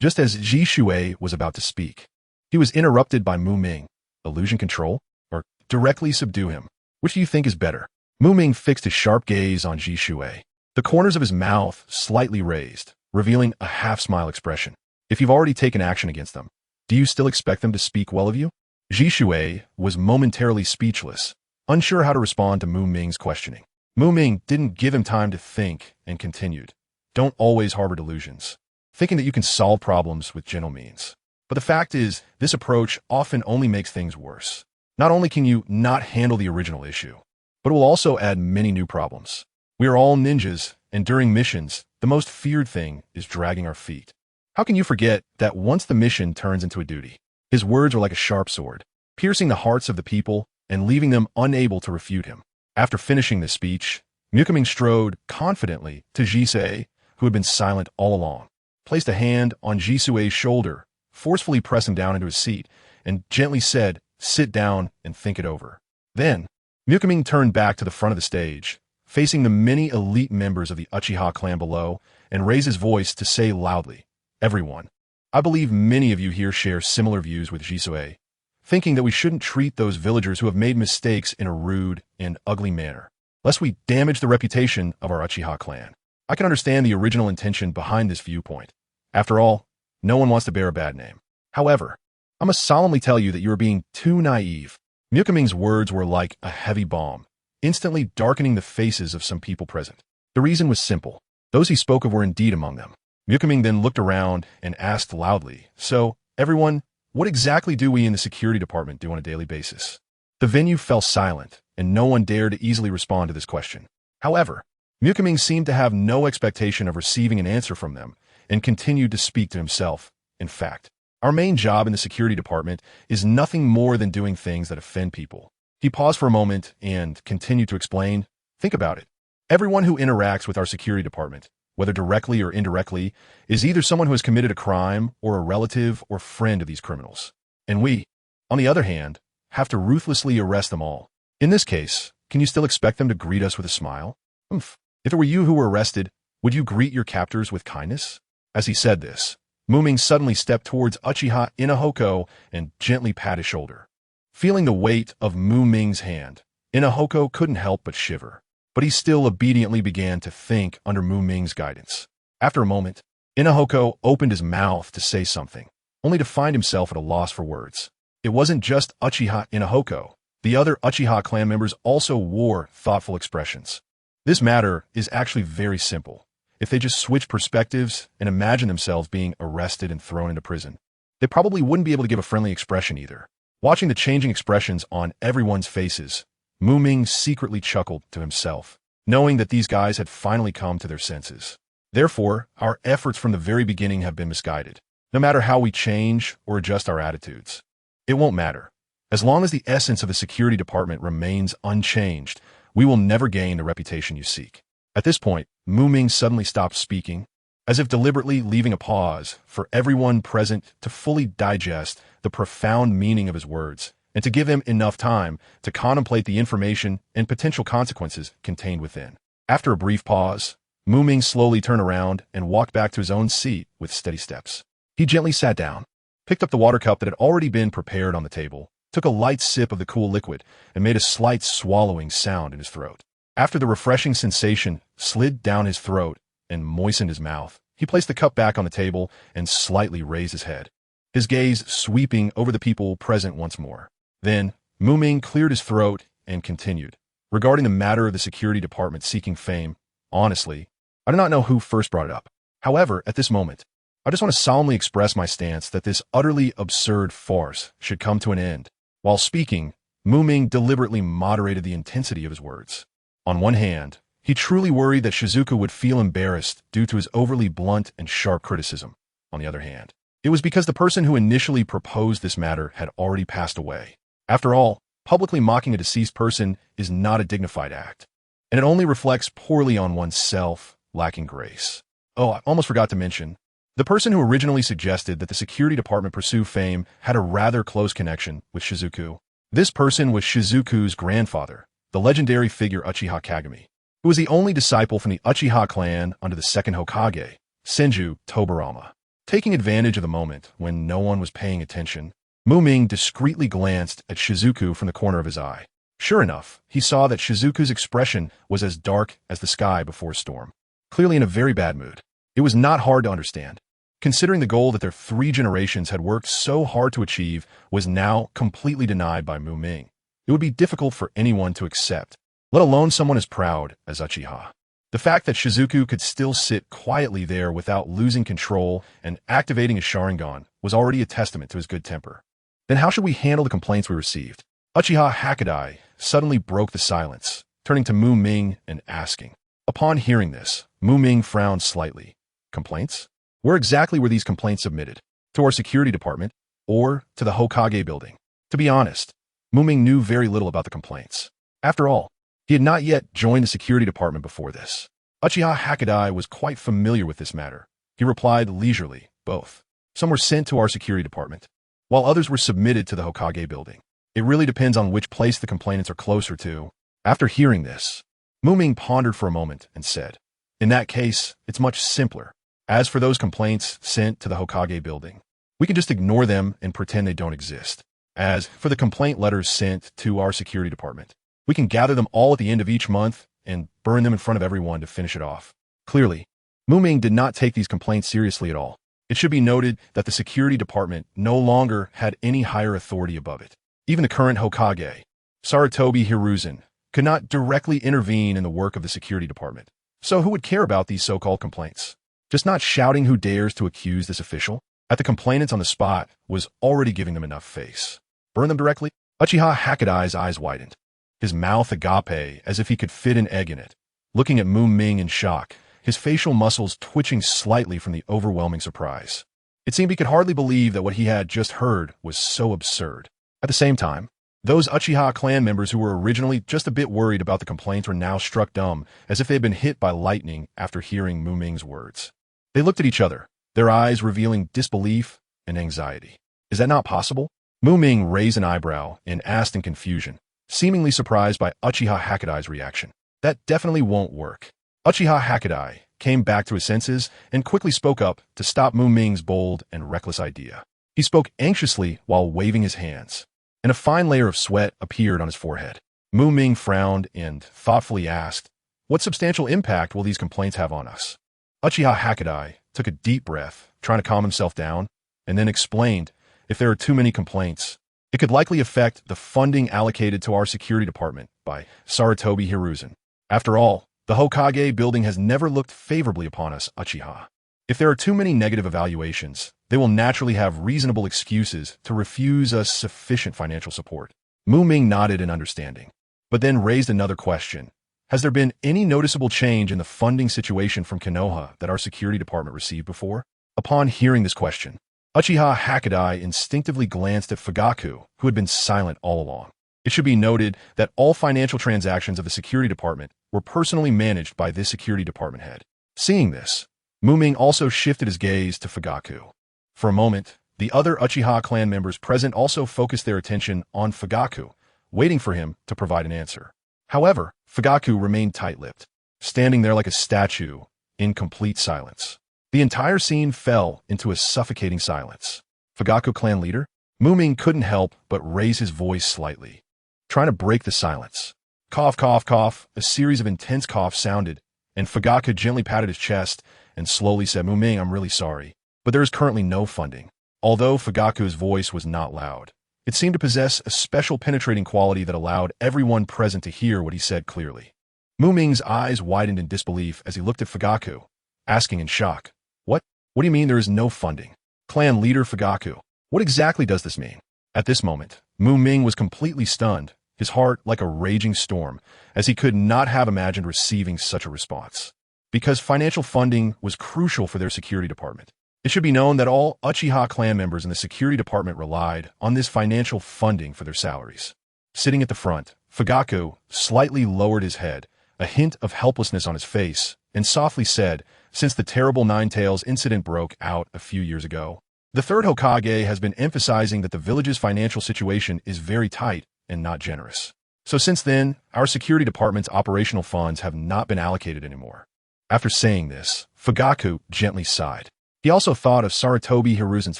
S1: Just as Shisui was about to speak, he was interrupted by Ming. Illusion control? Or directly subdue him? Which do you think is better? Ming fixed his sharp gaze on Shisui, the corners of his mouth slightly raised, revealing a half-smile expression. If you've already taken action against them, do you still expect them to speak well of you? Shisui was momentarily speechless, unsure how to respond to Ming's questioning. Ming didn't give him time to think and continued. Don't always harbor delusions, thinking that you can solve problems with gentle means. But the fact is, this approach often only makes things worse. Not only can you not handle the original issue, but it will also add many new problems. We are all ninjas, and during missions, the most feared thing is dragging our feet. How can you forget that once the mission turns into a duty? His words were like a sharp sword, piercing the hearts of the people and leaving them unable to refute him. After finishing this speech, Ming strode confidently to Shisui, who had been silent all along, placed a hand on Shisui's shoulder, forcefully pressed him down into his seat, and gently said, "Sit down and think it over." Then, Ming turned back to the front of the stage, facing the many elite members of the Uchiha clan below, and raised his voice to say loudly, "Everyone, I believe many of you here share similar views with Shisui, thinking that we shouldn't treat those villagers who have made mistakes in a rude and ugly manner, lest we damage the reputation of our Uchiha clan. I can understand the original intention behind this viewpoint. After all, no one wants to bear a bad name. However, I must solemnly tell you that you are being too naive." Ming's words were like a heavy bomb, instantly darkening the faces of some people present. The reason was simple. Those he spoke of were indeed among them. Ming then looked around and asked loudly, "So, everyone, what exactly do we in the security department do on a daily basis?" The venue fell silent, and no one dared to easily respond to this question. However, Ming seemed to have no expectation of receiving an answer from them, and continued to speak to himself. "In fact, our main job in the security department is nothing more than doing things that offend people." He paused for a moment and continued to explain, "Think about it. Everyone who interacts with our security department, whether directly or indirectly, is either someone who has committed a crime or a relative or friend of these criminals. And we, on the other hand, have to ruthlessly arrest them all. In this case, can you still expect them to greet us with a smile? If it were you who were arrested, would you greet your captors with kindness?" As he said this, Ming suddenly stepped towards Uchiha Inahoko and gently pat his shoulder. Feeling the weight of Ming's hand, Inahoko couldn't help but shiver. But he still obediently began to think under Ming's guidance. After a moment, Inahoko opened his mouth to say something, only to find himself at a loss for words. It wasn't just Uchiha Inahoko. The other Uchiha clan members also wore thoughtful expressions. This matter is actually very simple. If they just switch perspectives and imagine themselves being arrested and thrown into prison, they probably wouldn't be able to give a friendly expression either. Watching the changing expressions on everyone's faces, Ming secretly chuckled to himself, knowing that these guys had finally come to their senses. Therefore, our efforts from the very beginning have been misguided. no matter how we change or adjust our attitudes. It won't matter. As long as the essence of the security department remains unchanged, we will never gain the reputation you seek. At this point, Ming suddenly stopped speaking, as if deliberately leaving a pause for everyone present to fully digest the profound meaning of his words, and to give him enough time to contemplate the information and potential consequences contained within. After a brief pause, Ming slowly turned around and walked back to his own seat with steady steps. He gently sat down, picked up the water cup that had already been prepared on the table, took a light sip of the cool liquid, and made a slight swallowing sound in his throat. After the refreshing sensation slid down his throat and moistened his mouth, he placed the cup back on the table and slightly raised his head, his gaze sweeping over the people present once more. Then, Ming cleared his throat and continued. Regarding the matter of the security department seeking fame, honestly, I do not know who first brought it up. However, at this moment, I just want to solemnly express my stance that this utterly absurd farce should come to an end. While speaking, Ming deliberately moderated the intensity of his words. On one hand, he truly worried that Shizuku would feel embarrassed due to his overly blunt and sharp criticism. On the other hand, it was because the person who initially proposed this matter had already passed away. After all, publicly mocking a deceased person is not a dignified act, and it only reflects poorly on oneself, lacking grace. Oh, I almost forgot to mention, the person who originally suggested that the security department pursue fame had a rather close connection with Shizuku. This person was Shizuku's grandfather, the legendary figure Uchiha Kagami, who was the only disciple from the Uchiha clan under the second Hokage, Senju Tobirama. Taking advantage of the moment when no one was paying attention, Ming discreetly glanced at Shizuku from the corner of his eye. Sure enough, he saw that Shizuku's expression was as dark as the sky before a storm, clearly in a very bad mood. It was not hard to understand, considering the goal that their 3 generations had worked so hard to achieve was now completely denied by Ming. It would be difficult for anyone to accept, let alone someone as proud as Uchiha. The fact that Shizuku could still sit quietly there without losing control and activating his Sharingan was already a testament to his good temper. Then how should we handle the complaints we received? Uchiha Hokage suddenly broke the silence, turning to Ming and asking. Upon hearing this, Ming frowned slightly. Complaints? Where exactly were these complaints submitted? To our security department or to the Hokage building? To be honest, Ming knew very little about the complaints. After all, he had not yet joined the security department before this. Uchiha Hokage was quite familiar with this matter. He replied leisurely, both. Some were sent to our security department, while others were submitted to the Hokage building. It really depends on which place the complainants are closer to. After hearing this, Ming pondered for a moment and said, in that case, it's much simpler. As for those complaints sent to the Hokage building, we can just ignore them and pretend they don't exist. As for the complaint letters sent to our security department, we can gather them all at the end of each month and burn them in front of everyone to finish it off. Clearly, Ming did not take these complaints seriously at all. It should be noted that the security department no longer had any higher authority above it. Even the current Hokage, Sarutobi Hiruzen, could not directly intervene in the work of the security department. So who would care about these so-called complaints? Just not shouting who dares to accuse this official at the complainants on the spot was already giving them enough face. Burn them directly? Uchiha Hokage's eyes widened, his mouth agape as if he could fit an egg in it. Looking at Ming in shock, his facial muscles twitching slightly from the overwhelming surprise. It seemed he could hardly believe that what he had just heard was so absurd. At the same time, those Uchiha clan members who were originally just a bit worried about the complaints were now struck dumb, as if they had been hit by lightning after hearing Ming's words. They looked at each other, their eyes revealing disbelief and anxiety. Is that not possible? Ming raised an eyebrow and asked in confusion, seemingly surprised by Uchiha Hokage's reaction. That definitely won't work. Uchiha Hokage came back to his senses and quickly spoke up to stop Ming's bold and reckless idea. He spoke anxiously while waving his hands, and a fine layer of sweat appeared on his forehead. Ming frowned and thoughtfully asked, what substantial impact will these complaints have on us? Uchiha Hokage took a deep breath, trying to calm himself down, and then explained, if there are too many complaints, it could likely affect the funding allocated to our security department by Sarutobi Hiruzen. After all, the Hokage building has never looked favorably upon us, Uchiha. If there are too many negative evaluations, they will naturally have reasonable excuses to refuse us sufficient financial support. Ming nodded in understanding, but then raised another question. Has there been any noticeable change in the funding situation from Konoha that our security department received before? Upon hearing this question, Uchiha Hokage instinctively glanced at Fugaku, who had been silent all along. It should be noted that all financial transactions of the security department were personally managed by this security department head. Seeing this, Ming also shifted his gaze to Fugaku. For a moment, the other Uchiha clan members present also focused their attention on Fugaku, waiting for him to provide an answer. However, Fugaku remained tight-lipped, standing there like a statue, in complete silence. The entire scene fell into a suffocating silence. Fugaku clan leader? Ming couldn't help but raise his voice slightly, trying to break the silence. Cough, cough, cough. A series of intense coughs sounded, and Fugaku gently patted his chest and slowly said, Ming, I'm really sorry, but there is currently no funding. Although Fugaku's voice was not loud, it seemed to possess a special penetrating quality that allowed everyone present to hear what he said clearly. Ming's eyes widened in disbelief as he looked at Fugaku, asking in shock, What do you mean there is no funding? Clan leader Fugaku, what exactly does this mean? At this moment, Ming was completely stunned, his heart like a raging storm, as he could not have imagined receiving such a response. Because financial funding was crucial for their security department. It should be known that all Uchiha clan members in the security department relied on this financial funding for their salaries. Sitting at the front, Fugaku slightly lowered his head, a hint of helplessness on his face, and softly said, Since the terrible Nine Tails incident broke out a few years ago, the third Hokage has been emphasizing that the village's financial situation is very tight and not generous. So since then, our security department's operational funds have not been allocated anymore. After saying this, Fugaku gently sighed. He also thought of Sarutobi Hiruzen's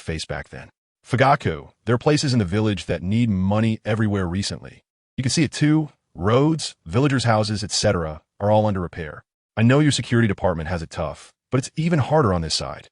S1: face back then. Fugaku, there are places in the village that need money everywhere recently. You can see it too. Roads, villagers' houses, etc. are all under repair. I know your security department has it tough, but it's even harder on this side.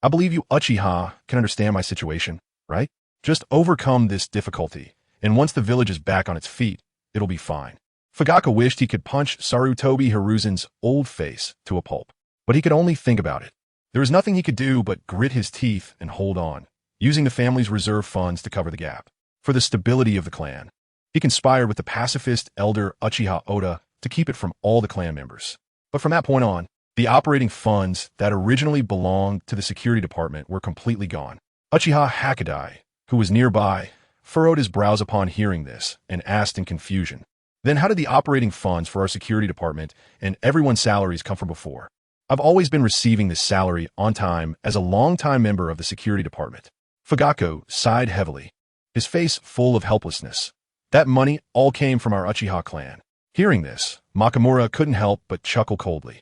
S1: I believe you Uchiha can understand my situation, right? Just overcome this difficulty, and once the village is back on its feet, it'll be fine. Fugaku wished he could punch Sarutobi Hiruzen's old face to a pulp, but he could only think about it. There was nothing he could do but grit his teeth and hold on, using the family's reserve funds to cover the gap. For the stability of the clan, he conspired with the pacifist elder Uchiha Oda to keep it from all the clan members. But from that point on, the operating funds that originally belonged to the security department were completely gone. Uchiha Hokage, who was nearby, furrowed his brows upon hearing this and asked in confusion, Then how did the operating funds for our security department and everyone's salaries come from before? I've always been receiving this salary on time as a longtime member of the security department. Fugaku sighed heavily, his face full of helplessness. That money all came from our Uchiha clan. Hearing this, Nakamura couldn't help but chuckle coldly.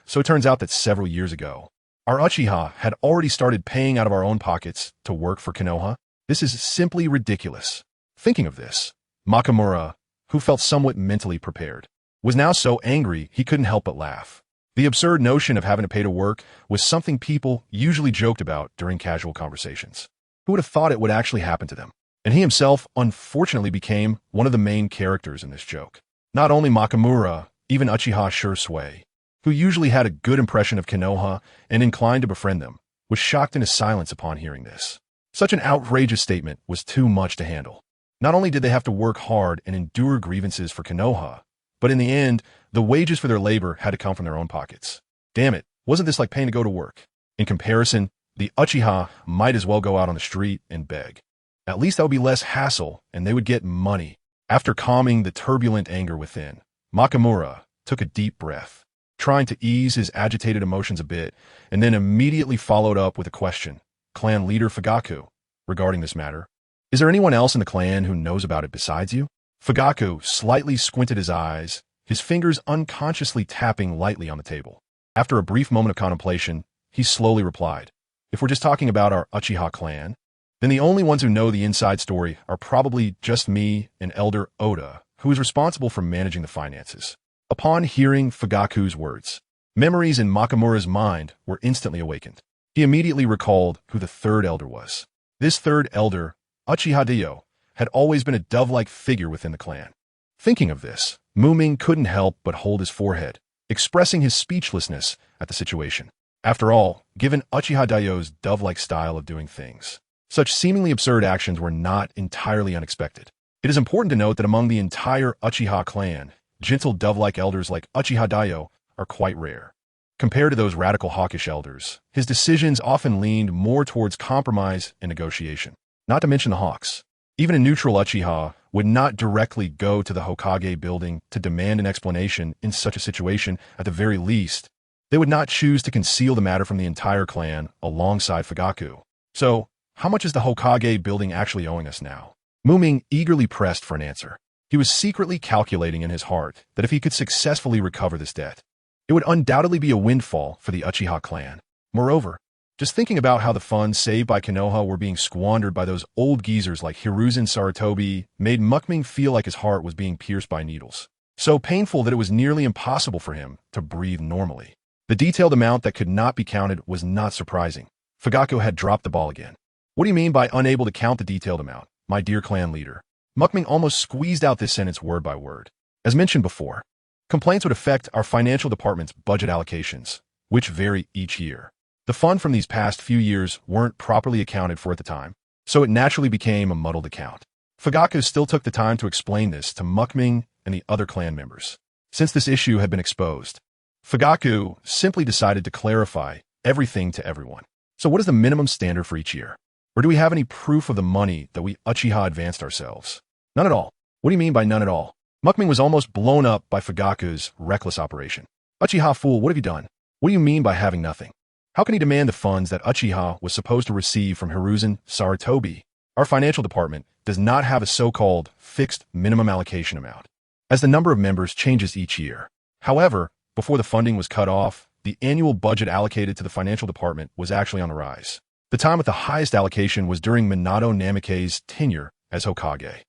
S1: So it turns out that several years ago, our Uchiha had already started paying out of our own pockets to work for Konoha. This is simply ridiculous. Thinking of this, Nakamura, who felt somewhat mentally prepared, was now so angry he couldn't help but laugh. The absurd notion of having to pay to work was something people usually joked about during casual conversations. Who would have thought it would actually happen to them? And he himself, unfortunately, became one of the main characters in this joke. Not only Nakamura, even Uchiha Shisui, who usually had a good impression of Konoha and inclined to befriend them, was shocked into silence upon hearing this. Such an outrageous statement was too much to handle. Not only did they have to work hard and endure grievances for Konoha, but in the end, the wages for their labor had to come from their own pockets. Damn it, wasn't this like paying to go to work? In comparison, the Uchiha might as well go out on the street and beg. At least that would be less hassle, and they would get money. After calming the turbulent anger within, Nakamura took a deep breath, trying to ease his agitated emotions a bit, and then immediately followed up with a question. Clan leader Fugaku, regarding this matter, is there anyone else in the clan who knows about it besides you? Fugaku slightly squinted his eyes, his fingers unconsciously tapping lightly on the table. After a brief moment of contemplation, he slowly replied, If we're just talking about our Uchiha clan, then the only ones who know the inside story are probably just me and Elder Oda, who is responsible for managing the finances. Upon hearing Fugaku's words, memories in Nakamura's mind were instantly awakened. He immediately recalled who the third elder was. This third elder, Uchiha Dio, had always been a dove-like figure within the clan. Thinking of this, Ming couldn't help but hold his forehead, expressing his speechlessness at the situation. After all, given Uchiha Dio's dove-like style of doing things, such seemingly absurd actions were not entirely unexpected. It is important to note that among the entire Uchiha clan, gentle dove-like elders like Uchiha Dio are quite rare. Compared to those radical hawkish elders, his decisions often leaned more towards compromise and negotiation. Not to mention the Hawks. Even a neutral Uchiha would not directly go to the Hokage building to demand an explanation in such a situation. At the very least, they would not choose to conceal the matter from the entire clan alongside Fugaku. So, how much is the Hokage building actually owing us now? Ming eagerly pressed for an answer. He was secretly calculating in his heart that if he could successfully recover this debt, it would undoubtedly be a windfall for the Uchiha clan. Moreover, just thinking about how the funds saved by Konoha were being squandered by those old geezers like Hiruzen Sarutobi made Ming feel like his heart was being pierced by needles. So painful that it was nearly impossible for him to breathe normally. The detailed amount that could not be counted was not surprising. Fugaku had dropped the ball again. What do you mean by unable to count the detailed amount, my dear clan leader? Ming almost squeezed out this sentence word by word. As mentioned before, complaints would affect our financial department's budget allocations, which vary each year. The funds from these past few years weren't properly accounted for at the time, so it naturally became a muddled account. Fugaku still took the time to explain this to Ming and the other clan members. Since this issue had been exposed, Fugaku simply decided to clarify everything to everyone. So what is the minimum standard for each year? Or do we have any proof of the money that we Uchiha advanced ourselves? None at all. What do you mean by none at all? Ming was almost blown up by Fugaku's reckless operation. Uchiha fool, what have you done? What do you mean by having nothing? How can he demand the funds that Uchiha was supposed to receive from Hiruzen Sarutobi? Our financial department does not have a so-called fixed minimum allocation amount, as the number of members changes each year. However, before the funding was cut off, the annual budget allocated to the financial department was actually on the rise. The time with the highest allocation was during Minato Namikaze's tenure as Hokage.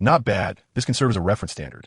S1: Not bad. This can serve as a reference standard.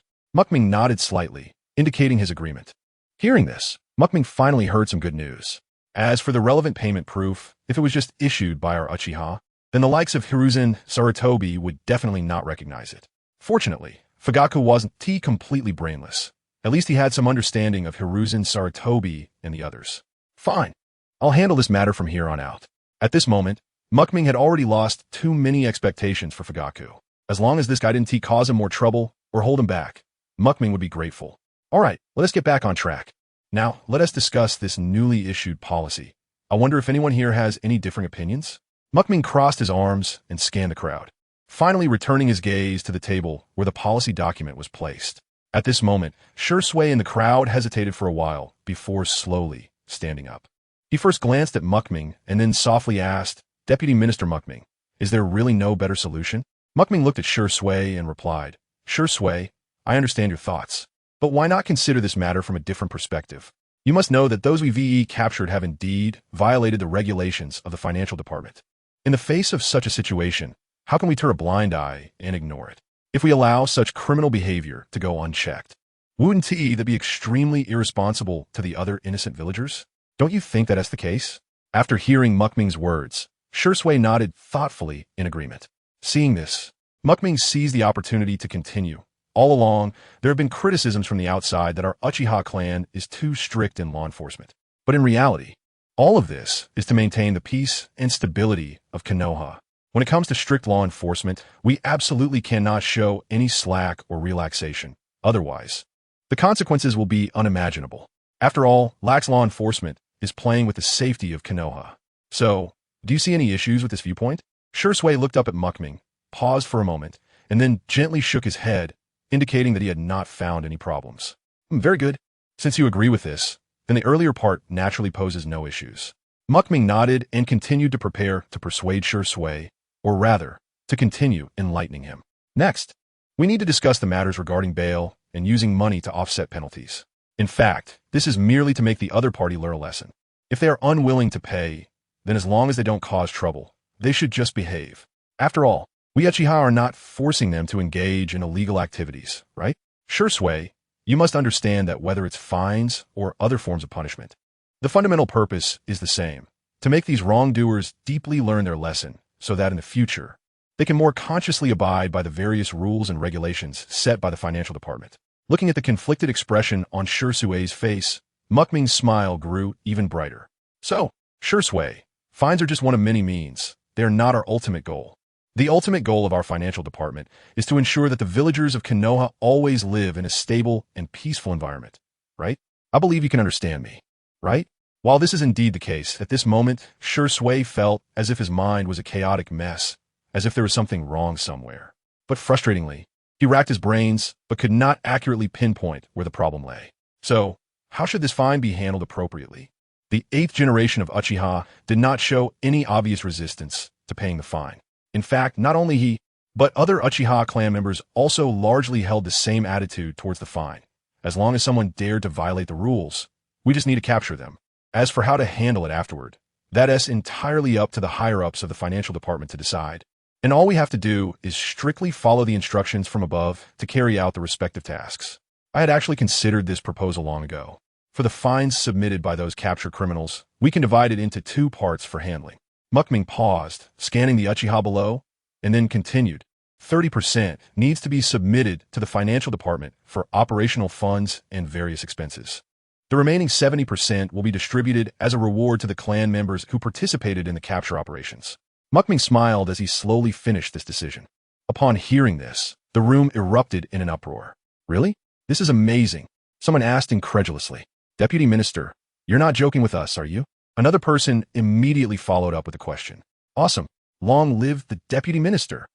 S1: Ming nodded slightly, indicating his agreement. Hearing this, Ming finally heard some good news. As for the relevant payment proof, if it was just issued by our Uchiha, then the likes of Hiruzen Sarutobi would definitely not recognize it. Fortunately, Fugaku wasn't completely brainless. At least he had some understanding of Hiruzen Sarutobi and the others. Fine. I'll handle this matter from here on out. At this moment, Ming had already lost too many expectations for Fugaku. As long as this guy didn't cause him more trouble or hold him back, Ming would be grateful. All right, let us get back on track. Now, let us discuss this newly issued policy. I wonder if anyone here has any differing opinions? Ming crossed his arms and scanned the crowd, finally returning his gaze to the table where the policy document was placed. At this moment, Shisui in the crowd hesitated for a while before slowly standing up. He first glanced at Ming and then softly asked, Deputy Minister Ming, is there really no better solution? Ming looked at Shisui and replied, Shisui, I understand your thoughts. But why not consider this matter from a different perspective? You must know that those we VE captured have indeed violated the regulations of the financial department. In the face of such a situation, how can we turn a blind eye and ignore it? If we allow such criminal behavior to go unchecked, wouldn't that be extremely irresponsible to the other innocent villagers? Don't you think that that's the case? After hearing Ming's words, Shisui nodded thoughtfully in agreement. Seeing this, Ming seized the opportunity to continue. All along, there have been criticisms from the outside that our Uchiha clan is too strict in law enforcement. But in reality, all of this is to maintain the peace and stability of Konoha. When it comes to strict law enforcement, we absolutely cannot show any slack or relaxation. Otherwise, the consequences will be unimaginable. After all, lax law enforcement is playing with the safety of Konoha. So, do you see any issues with this viewpoint? Shisui looked up at Ming, paused for a moment, and then gently shook his head, indicating that he had not found any problems. Very good. Since you agree with this, then the earlier part naturally poses no issues. Ming nodded and continued to prepare to persuade Shisui, or rather, to continue enlightening him. Next, we need to discuss the matters regarding bail and using money to offset penalties. In fact, this is merely to make the other party learn a lesson. If they are unwilling to pay, then as long as they don't cause trouble, they should just behave. After all, we Uchiha are not forcing them to engage in illegal activities, right? Shisui, you must understand that whether it's fines or other forms of punishment, the fundamental purpose is the same, to make these wrongdoers deeply learn their lesson so that in the future, they can more consciously abide by the various rules and regulations set by the financial department. Looking at the conflicted expression on Shisui's face, Ming's smile grew even brighter. So, Shisui, fines are just one of many means. They are not our ultimate goal. The ultimate goal of our financial department is to ensure that the villagers of Konoha always live in a stable and peaceful environment, right? I believe you can understand me. right? While this is indeed the case, at this moment, Shisui felt as if his mind was a chaotic mess, as if there was something wrong somewhere. But frustratingly, he racked his brains, but could not accurately pinpoint where the problem lay. So, how should this fine be handled appropriately? The 8th generation of Uchiha did not show any obvious resistance to paying the fine. In fact, not only he, but other Uchiha clan members also largely held the same attitude towards the fine. As long as someone dared to violate the rules, we just need to capture them. As for how to handle it afterward, that's entirely up to the higher-ups of the financial department to decide. And all we have to do is strictly follow the instructions from above to carry out the respective tasks. I had actually considered this proposal long ago. For the fines submitted by those captured criminals, we can divide it into 2 parts for handling. Ming paused, scanning the Uchiha below, and then continued. 30% needs to be submitted to the financial department for operational funds and various expenses. The remaining 70% will be distributed as a reward to the clan members who participated in the capture operations. Ming smiled as he slowly finished this decision. Upon hearing this, the room erupted in an uproar. Really? This is amazing, someone asked incredulously. Deputy Minister, you're not joking with us, are you? Another person immediately followed up with a question. Awesome. Long live the Deputy Minister.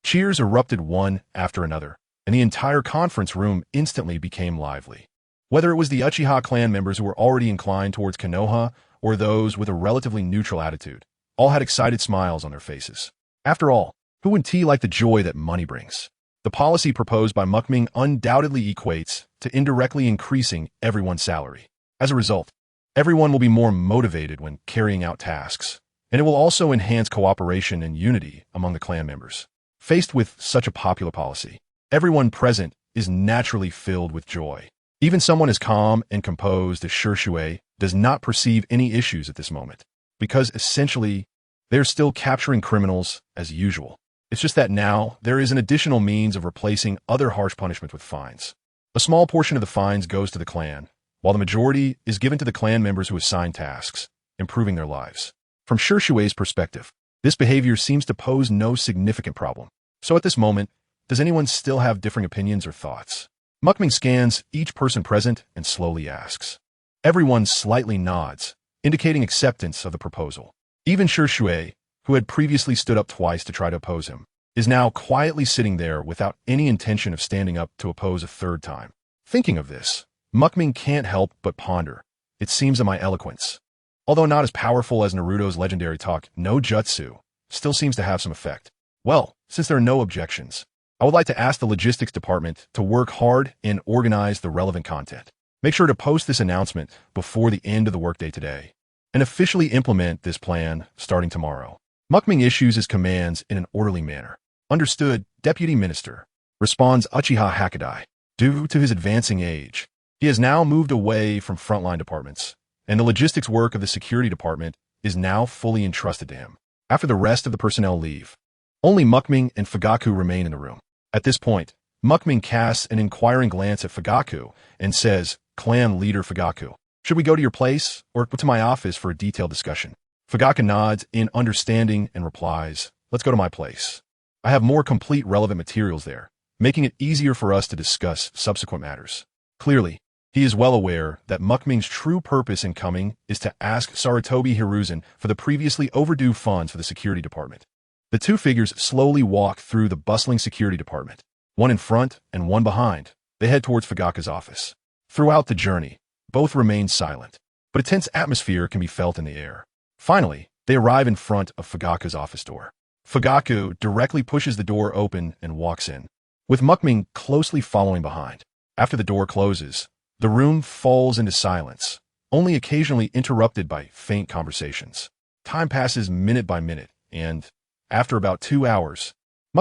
S1: Cheers erupted one after another, and the entire conference room instantly became lively. Whether it was the Uchiha clan members who were already inclined towards Konoha or those with a relatively neutral attitude, all had excited smiles on their faces. After all, who wouldn't like the joy that money brings? The policy proposed by Ming undoubtedly equates to indirectly increasing everyone's salary. As a result, everyone will be more motivated when carrying out tasks, and it will also enhance cooperation and unity among the clan members. Faced with such a popular policy, everyone present is naturally filled with joy. Even someone as calm and composed as Shisui does not perceive any issues at this moment, because essentially, they're still capturing criminals as usual. It's just that now, there is an additional means of replacing other harsh punishment with fines. A small portion of the fines goes to the clan, while the majority is given to the clan members who assign tasks, improving their lives. From Shisui's perspective, this behavior seems to pose no significant problem. So at this moment, does anyone still have differing opinions or thoughts? Ming scans each person present and slowly asks. Everyone slightly nods, indicating acceptance of the proposal. Even Shisui, who had previously stood up twice to try to oppose him, is now quietly sitting there without any intention of standing up to oppose a 3rd time. Thinking of this, Ming can't help but ponder. It seems that my eloquence, although not as powerful as Naruto's legendary talk, no jutsu, still seems to have some effect. Well, since there are no objections, I would like to ask the logistics department to work hard and organize the relevant content. Make sure to post this announcement before the end of the workday today, and officially implement this plan starting tomorrow. Ming issues his commands in an orderly manner. Understood, Deputy Minister, responds Uchiha Hokage. Due to his advancing age, he has now moved away from frontline departments, and the logistics work of the security department is now fully entrusted to him. After the rest of the personnel leave, only Ming and Fugaku remain in the room. At this point, Ming casts an inquiring glance at Fugaku and says, Clan leader Fugaku, should we go to your place or to my office for a detailed discussion? Fugaku nods in understanding and replies, let's go to my place. I have more complete relevant materials there, making it easier for us to discuss subsequent matters. Clearly, he is well aware that Ming's true purpose in coming is to ask Sarutobi Hiruzen for the previously overdue funds for the security department. The 2 figures slowly walk through the bustling security department, one in front and one behind. They head towards Fugaku's office. Throughout the journey, both remain silent, but a tense atmosphere can be felt in the air. Finally, they arrive in front of Fugaku's office door. Fugaku directly pushes the door open and walks in, with Ming closely following behind. After the door closes, the room falls into silence, only occasionally interrupted by faint conversations. Time passes minute by minute, and after about 2 hours,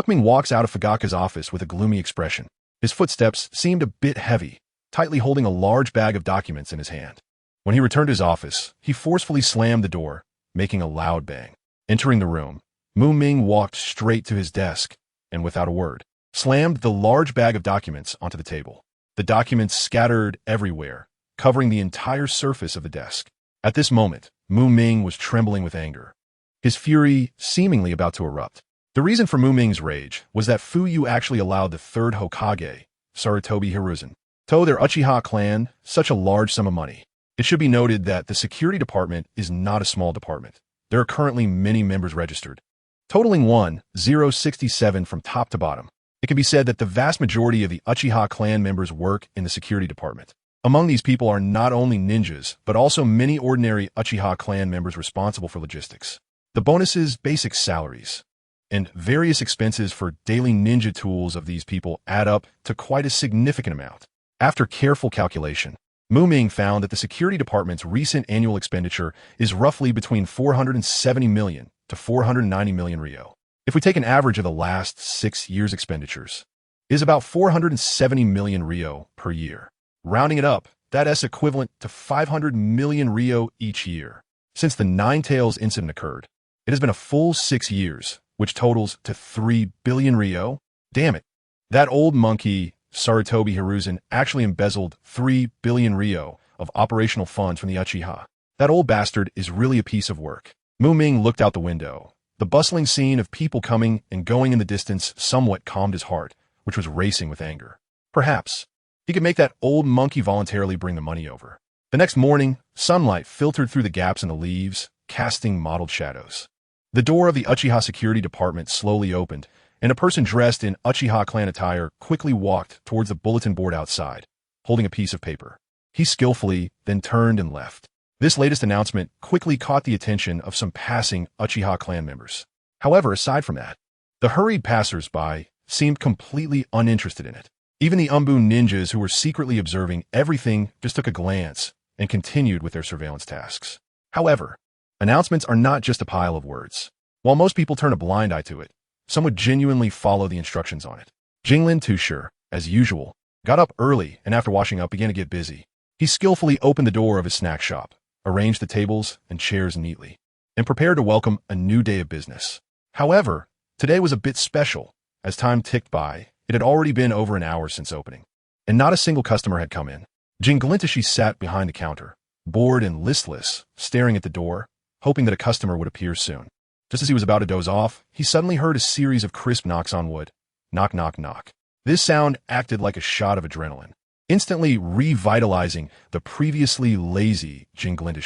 S1: Ming walks out of Fugaku's office with a gloomy expression. His footsteps seemed a bit heavy, tightly holding a large bag of documents in his hand. When he returned to his office, he forcefully slammed the door, making a loud bang. Entering the room, Ming walked straight to his desk and, without a word, slammed the large bag of documents onto the table. The documents scattered everywhere, covering the entire surface of the desk. At this moment, Ming was trembling with anger, his fury seemingly about to erupt. The reason for Ming's rage was that Fuyu actually allowed the 3rd Hokage, Sarutobi Hiruzen, to owe their Uchiha clan such a large sum of money. It should be noted that the security department is not a small department. There are currently many members registered, totaling 1,067 from top to bottom. It can be said that the vast majority of the Uchiha clan members work in the security department. Among these people are not only ninjas, but also many ordinary Uchiha clan members responsible for logistics. The bonuses, basic salaries, and various expenses for daily ninja tools of these people add up to quite a significant amount. After careful calculation, Ming found that the security department's recent annual expenditure is roughly between 470 million to 490 million Ryo. If we take an average of the last 6 years' expenditures, it is about 470 million Ryo per year. Rounding it up, that is equivalent to 500 million Ryo each year. Since the Nine Tails incident occurred, it has been a full 6 years, which totals to 3 billion Ryo. Damn it. That old monkey, Sarutobi Hiruzen, actually embezzled 3 billion Ryo of operational funds from the Uchiha. That old bastard is really a piece of work. Ming looked out the window. The bustling scene of people coming and going in the distance somewhat calmed his heart, which was racing with anger. Perhaps he could make that old monkey voluntarily bring the money over. The next morning, sunlight filtered through the gaps in the leaves, casting mottled shadows. The door of the Uchiha security department slowly opened, and a person dressed in Uchiha clan attire quickly walked towards the bulletin board outside, holding a piece of paper. He skillfully then turned and left. This latest announcement quickly caught the attention of some passing Uchiha clan members. However, aside from that, the hurried passers-by seemed completely uninterested in it. Even the Umbu ninjas who were secretly observing everything just took a glance and continued with their surveillance tasks. However, announcements are not just a pile of words. While most people turn a blind eye to it, some would genuinely follow the instructions on it. Jinglin Tushir, as usual, got up early and after washing up began to get busy. He skillfully opened the door of his snack shop, arranged the tables and chairs neatly, and prepared to welcome a new day of business. However, today was a bit special. As time ticked by, it had already been over an hour since opening, and not a single customer had come in. Jinglin sat behind the counter, bored and listless, staring at the door, hoping that a customer would appear soon. Just as he was about to doze off, he suddenly heard a series of crisp knocks on wood. Knock, knock, knock. This sound acted like a shot of adrenaline, instantly revitalizing the previously lazy Jinglin.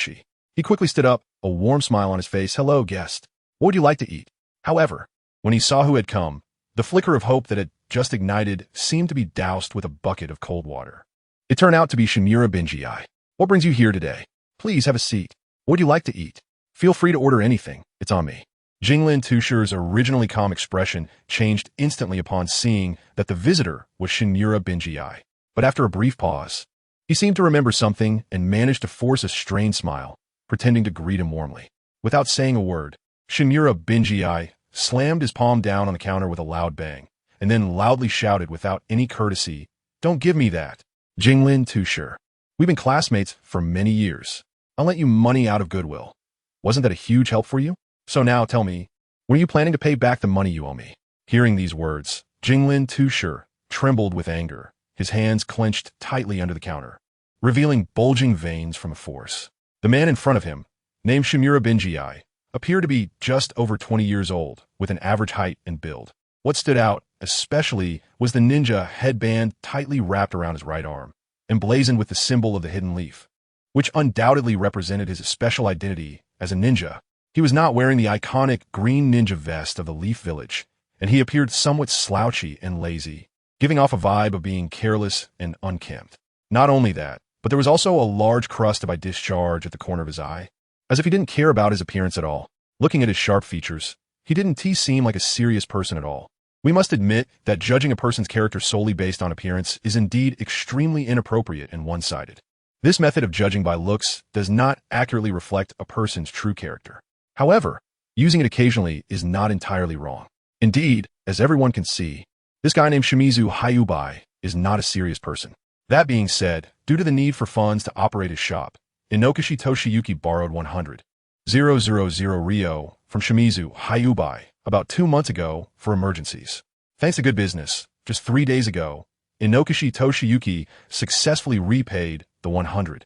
S1: He quickly stood up, a warm smile on his face. Hello, guest. What would you like to eat? However, when he saw who had come, the flicker of hope that had just ignited seemed to be doused with a bucket of cold water. It turned out to be Mangekyō. What brings you here today? Please have a seat. What would you like to eat? Feel free to order anything. It's on me. Jinglin Tushir's originally calm expression changed instantly upon seeing that the visitor was Mangekyō. But after a brief pause, he seemed to remember something and managed to force a strained smile, pretending to greet him warmly. Without saying a word, Mangekyō slammed his palm down on the counter with a loud bang, and then loudly shouted without any courtesy, "Don't give me that. Jinglin Tushir. We've been classmates for many years. I'll lend you money out of goodwill. Wasn't that a huge help for you? So now tell me, when are you planning to pay back the money you owe me?" Hearing these words, Jinglin Tushir trembled with anger, his hands clenched tightly under the counter, revealing bulging veins from a force. The man in front of him, named Mangekyō, appeared to be just over 20 years old, with an average height and build. What stood out, especially, was the ninja headband tightly wrapped around his right arm, emblazoned with the symbol of the hidden leaf, which undoubtedly represented his special identity as a ninja. He was not wearing the iconic green ninja vest of the Leaf Village, and he appeared somewhat slouchy and lazy, giving off a vibe of being careless and unkempt. Not only that, but there was also a large crust of eye discharge at the corner of his eye, as if he didn't care about his appearance at all. Looking at his sharp features, he didn't seem like a serious person at all. We must admit that judging a person's character solely based on appearance is indeed extremely inappropriate and one-sided. This method of judging by looks does not accurately reflect a person's true character. However, using it occasionally is not entirely wrong. Indeed, as everyone can see, this guy named Shimizu Hayubai is not a serious person. That being said, due to the need for funds to operate his shop, Inokashi Toshiyuki borrowed 100,000 Ryo from Shimizu Hayubai about 2 months ago for emergencies. Thanks to good business, just 3 days ago, Inokashi Toshiyuki successfully repaid the 100,000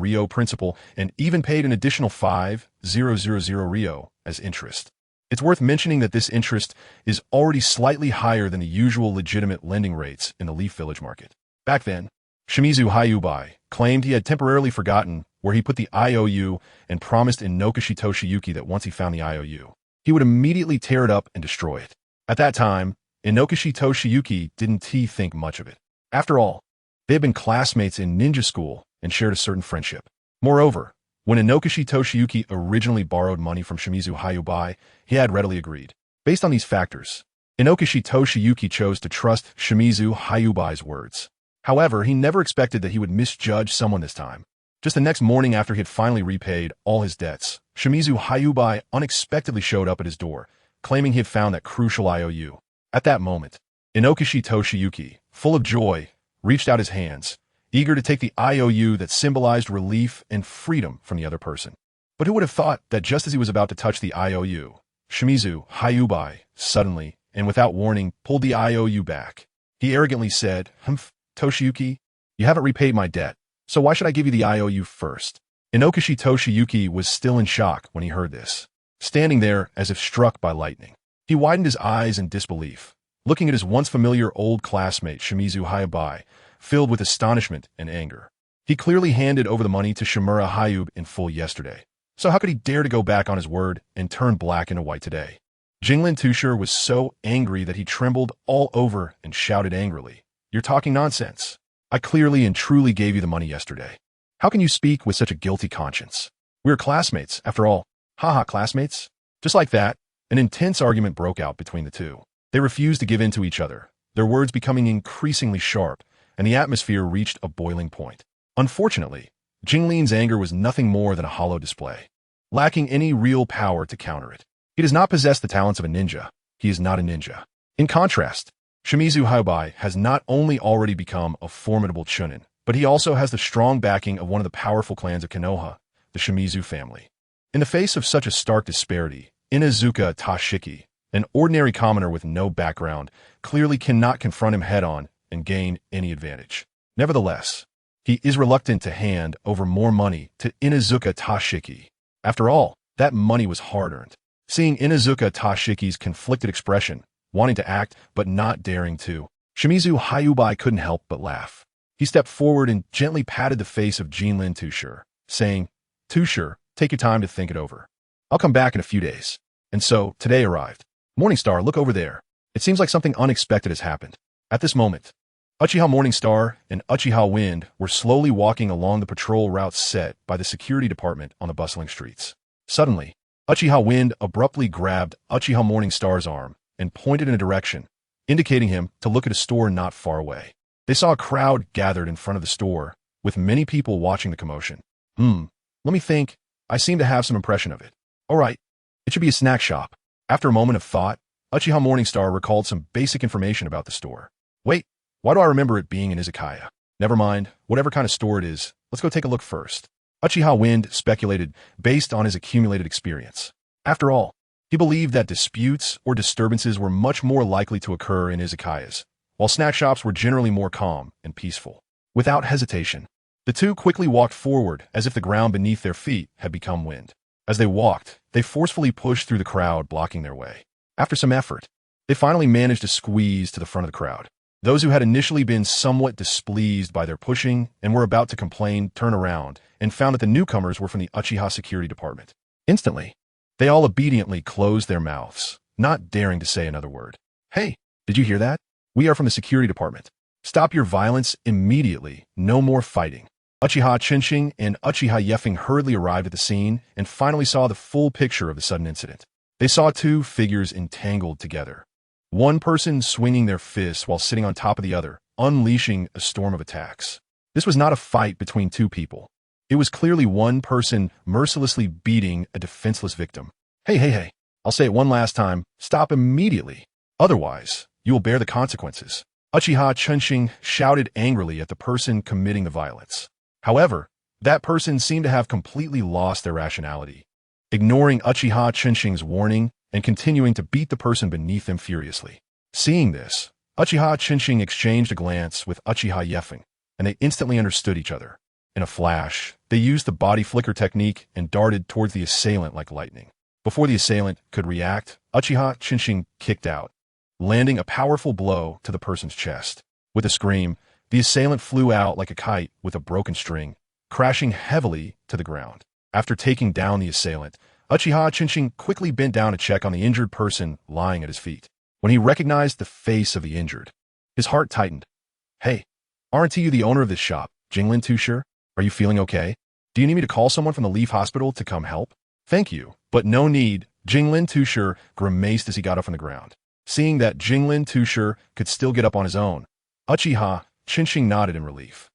S1: Ryo principal and even paid an additional 5,000 Ryo as interest. It's worth mentioning that this interest is already slightly higher than the usual legitimate lending rates in the Leaf Village market. Back then, Shimizu Hayubai claimed he had temporarily forgotten where he put the IOU and promised Inokashi Toshiyuki that once he found the IOU, he would immediately tear it up and destroy it. At that time, Inokashi Toshiyuki didn't think much of it. After all, they had been classmates in ninja school and shared a certain friendship. Moreover, when Inokashi Toshiyuki originally borrowed money from Shimizu Hayubai, he had readily agreed. Based on these factors, Inokashi Toshiyuki chose to trust Shimizu Hayubai's words. However, he never expected that he would misjudge someone this time. Just the next morning after he had finally repaid all his debts, Shimizu Hayubai unexpectedly showed up at his door, claiming he had found that crucial IOU. At that moment, Inokashi Toshiyuki, full of joy, reached out his hands, eager to take the IOU that symbolized relief and freedom from the other person. But who would have thought that just as he was about to touch the IOU, Shimizu Hayubai suddenly, and without warning, pulled the IOU back. He arrogantly said, "Humph, Toshiyuki, you haven't repaid my debt, so why should I give you the IOU first?" Inokashi Toshiyuki was still in shock when he heard this, standing there as if struck by lightning. He widened his eyes in disbelief, looking at his once familiar old classmate Shimizu Hayubai, filled with astonishment and anger. He clearly handed over the money to Shimura Hayub in full yesterday, so how could he dare to go back on his word and turn black into white today? Jinglin Tushar was so angry that he trembled all over and shouted angrily, "You're talking nonsense. I clearly and truly gave you the money yesterday. How can you speak with such a guilty conscience? We're classmates, after all. Haha, classmates?" Just like that, an intense argument broke out between the two. They refused to give in to each other, their words becoming increasingly sharp, and the atmosphere reached a boiling point. Unfortunately, Jinglin's anger was nothing more than a hollow display, lacking any real power to counter it. He does not possess the talents of a ninja. He is not a ninja. In contrast, Shimizu Hayubai has not only already become a formidable chunin, but he also has the strong backing of one of the powerful clans of Konoha, the Shimizu family. In the face of such a stark disparity, Inuzuka Tashiki, an ordinary commoner with no background, clearly cannot confront him head-on and gain any advantage. Nevertheless, he is reluctant to hand over more money to Inuzuka Tashiki. After all, that money was hard-earned. Seeing Inuzuka Tashiki's conflicted expression, wanting to act but not daring to, Shimizu Hayubai couldn't help but laugh. He stepped forward and gently patted the face of Jinlin Tushar, saying, "Tushar, take your time to think it over. I'll come back in a few days." And so, today arrived. "Morningstar, look over there. It seems like something unexpected has happened." At this moment, Uchiha Morningstar and Uchiha Wind were slowly walking along the patrol route set by the security department on the bustling streets. Suddenly, Uchiha Wind abruptly grabbed Uchiha Morningstar's arm and pointed in a direction, indicating him to look at a store not far away. They saw a crowd gathered in front of the store, with many people watching the commotion. Let me think. I seem to have some impression of it. All right, it should be a snack shop." After a moment of thought, Uchiha Morningstar recalled some basic information about the store. "Wait, why do I remember it being an izakaya? Never mind, whatever kind of store it is, let's go take a look first." Uchiha Wind speculated based on his accumulated experience. After all, he believed that disputes or disturbances were much more likely to occur in izakayas, while snack shops were generally more calm and peaceful. Without hesitation, the two quickly walked forward as if the ground beneath their feet had become wind. As they walked, they forcefully pushed through the crowd blocking their way. After some effort, they finally managed to squeeze to the front of the crowd. Those who had initially been somewhat displeased by their pushing and were about to complain turned around and found that the newcomers were from the Uchiha security department. Instantly, they all obediently closed their mouths, not daring to say another word. "Hey, did you hear that? We are from the security department. Stop your violence immediately. No more fighting." Uchiha Chinching and Uchiha Yeffing hurriedly arrived at the scene and finally saw the full picture of the sudden incident. They saw two figures entangled together. One person swinging their fists while sitting on top of the other, unleashing a storm of attacks. This was not a fight between two people. It was clearly one person mercilessly beating a defenseless victim. Hey, I'll say it one last time, stop immediately. Otherwise, you will bear the consequences." Uchiha Chunxing shouted angrily at the person committing the violence. However, that person seemed to have completely lost their rationality, ignoring Uchiha Chunxing's warning and continuing to beat the person beneath them furiously. Seeing this, Uchiha Chunxing exchanged a glance with Uchiha Yeffing, and they instantly understood each other. In a flash, they used the body flicker technique and darted towards the assailant like lightning. Before the assailant could react, Uchiha Chunxing kicked out, landing a powerful blow to the person's chest. With a scream, The assailant flew out like a kite with a broken string, crashing heavily to the ground. After taking down the assailant, Uchiha Chinshin quickly bent down to check on the injured person lying at his feet. When he recognized the face of the injured, his heart tightened. "Hey, aren't you the owner of this shop, Jinglin Tushir? Are you feeling okay? Do you need me to call someone from the Leaf Hospital to come help?" "Thank you, but no need," Jinglin Tushir grimaced as he got up from the ground. Seeing that Jinglin Tushir could still get up on his own, Uchiha Chinshin nodded in relief.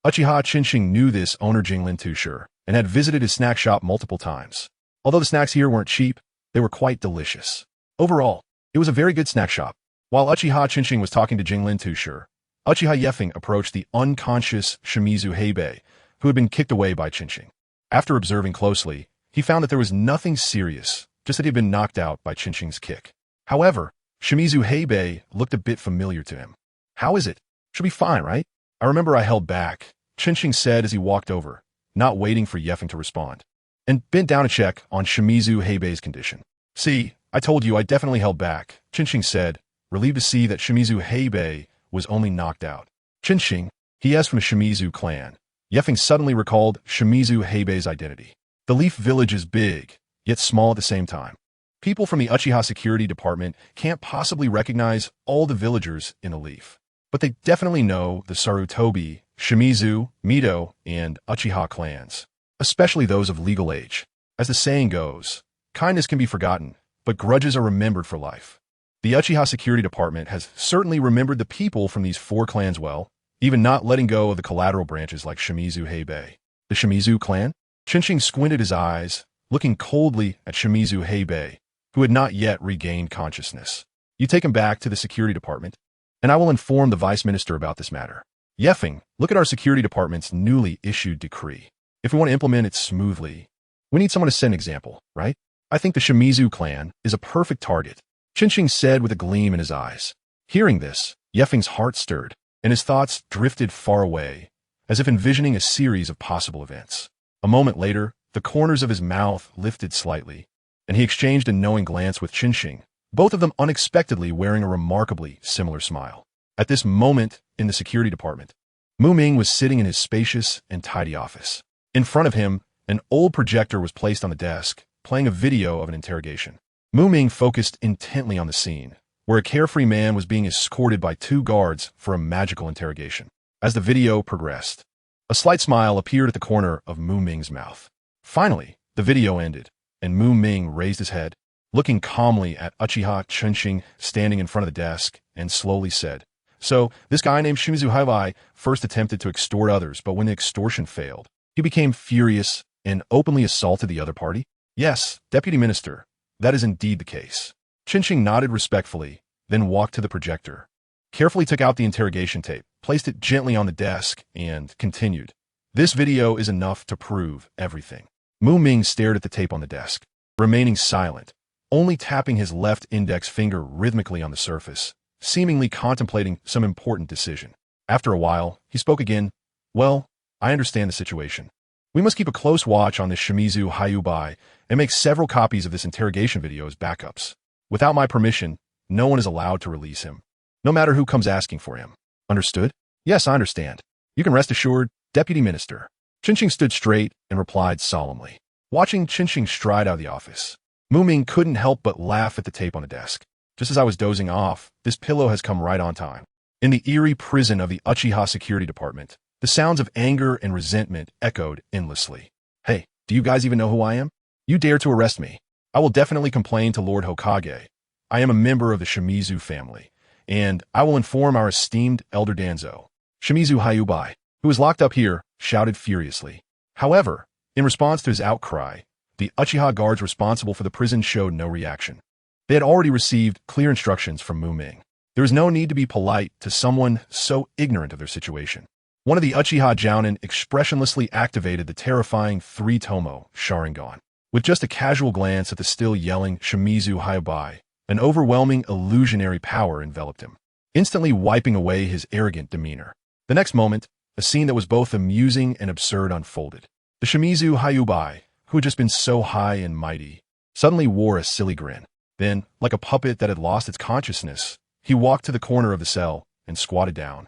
S1: Uchiha Chinshin knew this owner Jinglin Tushir and had visited his snack shop multiple times. Although the snacks here weren't cheap, they were quite delicious. Overall, it was a very good snack shop. While Uchiha Chinshin was talking to Jinglin Tushir, Uchiha Yefeng approached the unconscious Shimizu Heibei, who had been kicked away by Chinshin. After observing closely, he found that there was nothing serious, just that he had been knocked out by Chinshin's kick. However, Shimizu Heibei looked a bit familiar to him. "How is it? Should be fine, right? I remember I held back," Chinshin said as he walked over, not waiting for Yefeng to respond, and bent down to check on Shimizu Heibei's condition. "See, I told you I definitely held back," Chinshin said, relieved to see that Shimizu Heibei was only knocked out. "Chinshin, he is from the Shimizu clan." Yefeng suddenly recalled Shimizu Heibei's identity. The Leaf Village is big, yet small at the same time. People from the Uchiha security department can't possibly recognize all the villagers in the Leaf, but they definitely know the Sarutobi, Shimizu, Mido, and Uchiha clans, especially those of legal age. As the saying goes, kindness can be forgotten, but grudges are remembered for life. The Uchiha security department has certainly remembered the people from these four clans well, even not letting go of the collateral branches like Shimizu Heibei. The Shimizu clan? Chinshin squinted his eyes, looking coldly at Shimizu Heibei, who had not yet regained consciousness. "You take him back to the security department, and I will inform the vice minister about this matter. Yefeng, look at our security department's newly issued decree. If we want to implement it smoothly, we need someone to set an example, right? I think the Shimizu clan is a perfect target," Chinshin said with a gleam in his eyes. Hearing this, Yefeng's heart stirred, and his thoughts drifted far away, as if envisioning a series of possible events. A moment later, the corners of his mouth lifted slightly, and he exchanged a knowing glance with Chinshin, both of them unexpectedly wearing a remarkably similar smile. At this moment, in the security department, Ming was sitting in his spacious and tidy office. In front of him, an old projector was placed on the desk, playing a video of an interrogation. Ming focused intently on the scene, where a carefree man was being escorted by two guards for a magical interrogation. As the video progressed, a slight smile appeared at the corner of Ming's mouth. Finally, the video ended, and Ming raised his head, looking calmly at Uchiha Chinshin standing in front of the desk, and slowly said, "So, this guy named Shimizu Heibei first attempted to extort others, but when the extortion failed, he became furious and openly assaulted the other party?" "Yes, Deputy Minister, that is indeed the case." Chinshin nodded respectfully, then walked to the projector, carefully took out the interrogation tape, placed it gently on the desk, and continued. "This video is enough to prove everything." Ming stared at the tape on the desk, remaining silent, only tapping his left index finger rhythmically on the surface, seemingly contemplating some important decision. After a while, he spoke again. "Well, I understand the situation. We must keep a close watch on this Shimizu Heibei and make several copies of this interrogation video as backups. Without my permission, no one is allowed to release him, no matter who comes asking for him. Understood?" "Yes, I understand. You can rest assured, Deputy Minister." Chinshin stood straight and replied solemnly. Watching Chinshin stride out of the office, Ming couldn't help but laugh at the tape on the desk. "Just as I was dozing off, this pillow has come right on time." In the eerie prison of the Uchiha security department, the sounds of anger and resentment echoed endlessly. "Hey, do you guys even know who I am? You dare to arrest me? I will definitely complain to Lord Hokage. I am a member of the Shimizu family, and I will inform our esteemed Elder Danzo." Shimizu Heibei, who was locked up here, shouted furiously. However, in response to his outcry, the Uchiha guards responsible for the prison showed no reaction. They had already received clear instructions from Ming. There was no need to be polite to someone so ignorant of their situation. One of the Uchiha Jounin expressionlessly activated the terrifying three-tomo Sharingan. With just a casual glance at the still yelling Shimizu Heibei, an overwhelming illusionary power enveloped him, instantly wiping away his arrogant demeanor. The next moment, a scene that was both amusing and absurd unfolded. The Shimizu Heibei, who had just been so high and mighty, suddenly wore a silly grin. Then, like a puppet that had lost its consciousness, he walked to the corner of the cell and squatted down,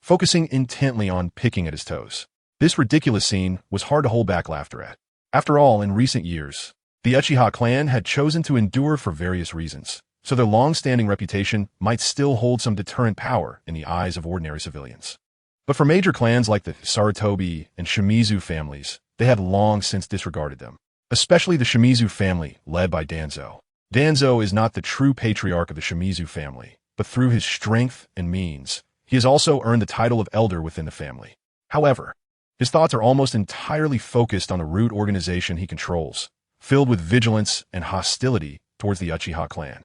S1: focusing intently on picking at his toes. This ridiculous scene was hard to hold back laughter at. After all, in recent years, the Uchiha clan had chosen to endure for various reasons, so their long-standing reputation might still hold some deterrent power in the eyes of ordinary civilians. But for major clans like the Sarutobi and Shimizu families, they had long since disregarded them, especially the Shimizu family led by Danzo. Danzo is not the true patriarch of the Shimizu family, but through his strength and means, he has also earned the title of elder within the family. However, his thoughts are almost entirely focused on the root organization he controls, filled with vigilance and hostility towards the Uchiha clan.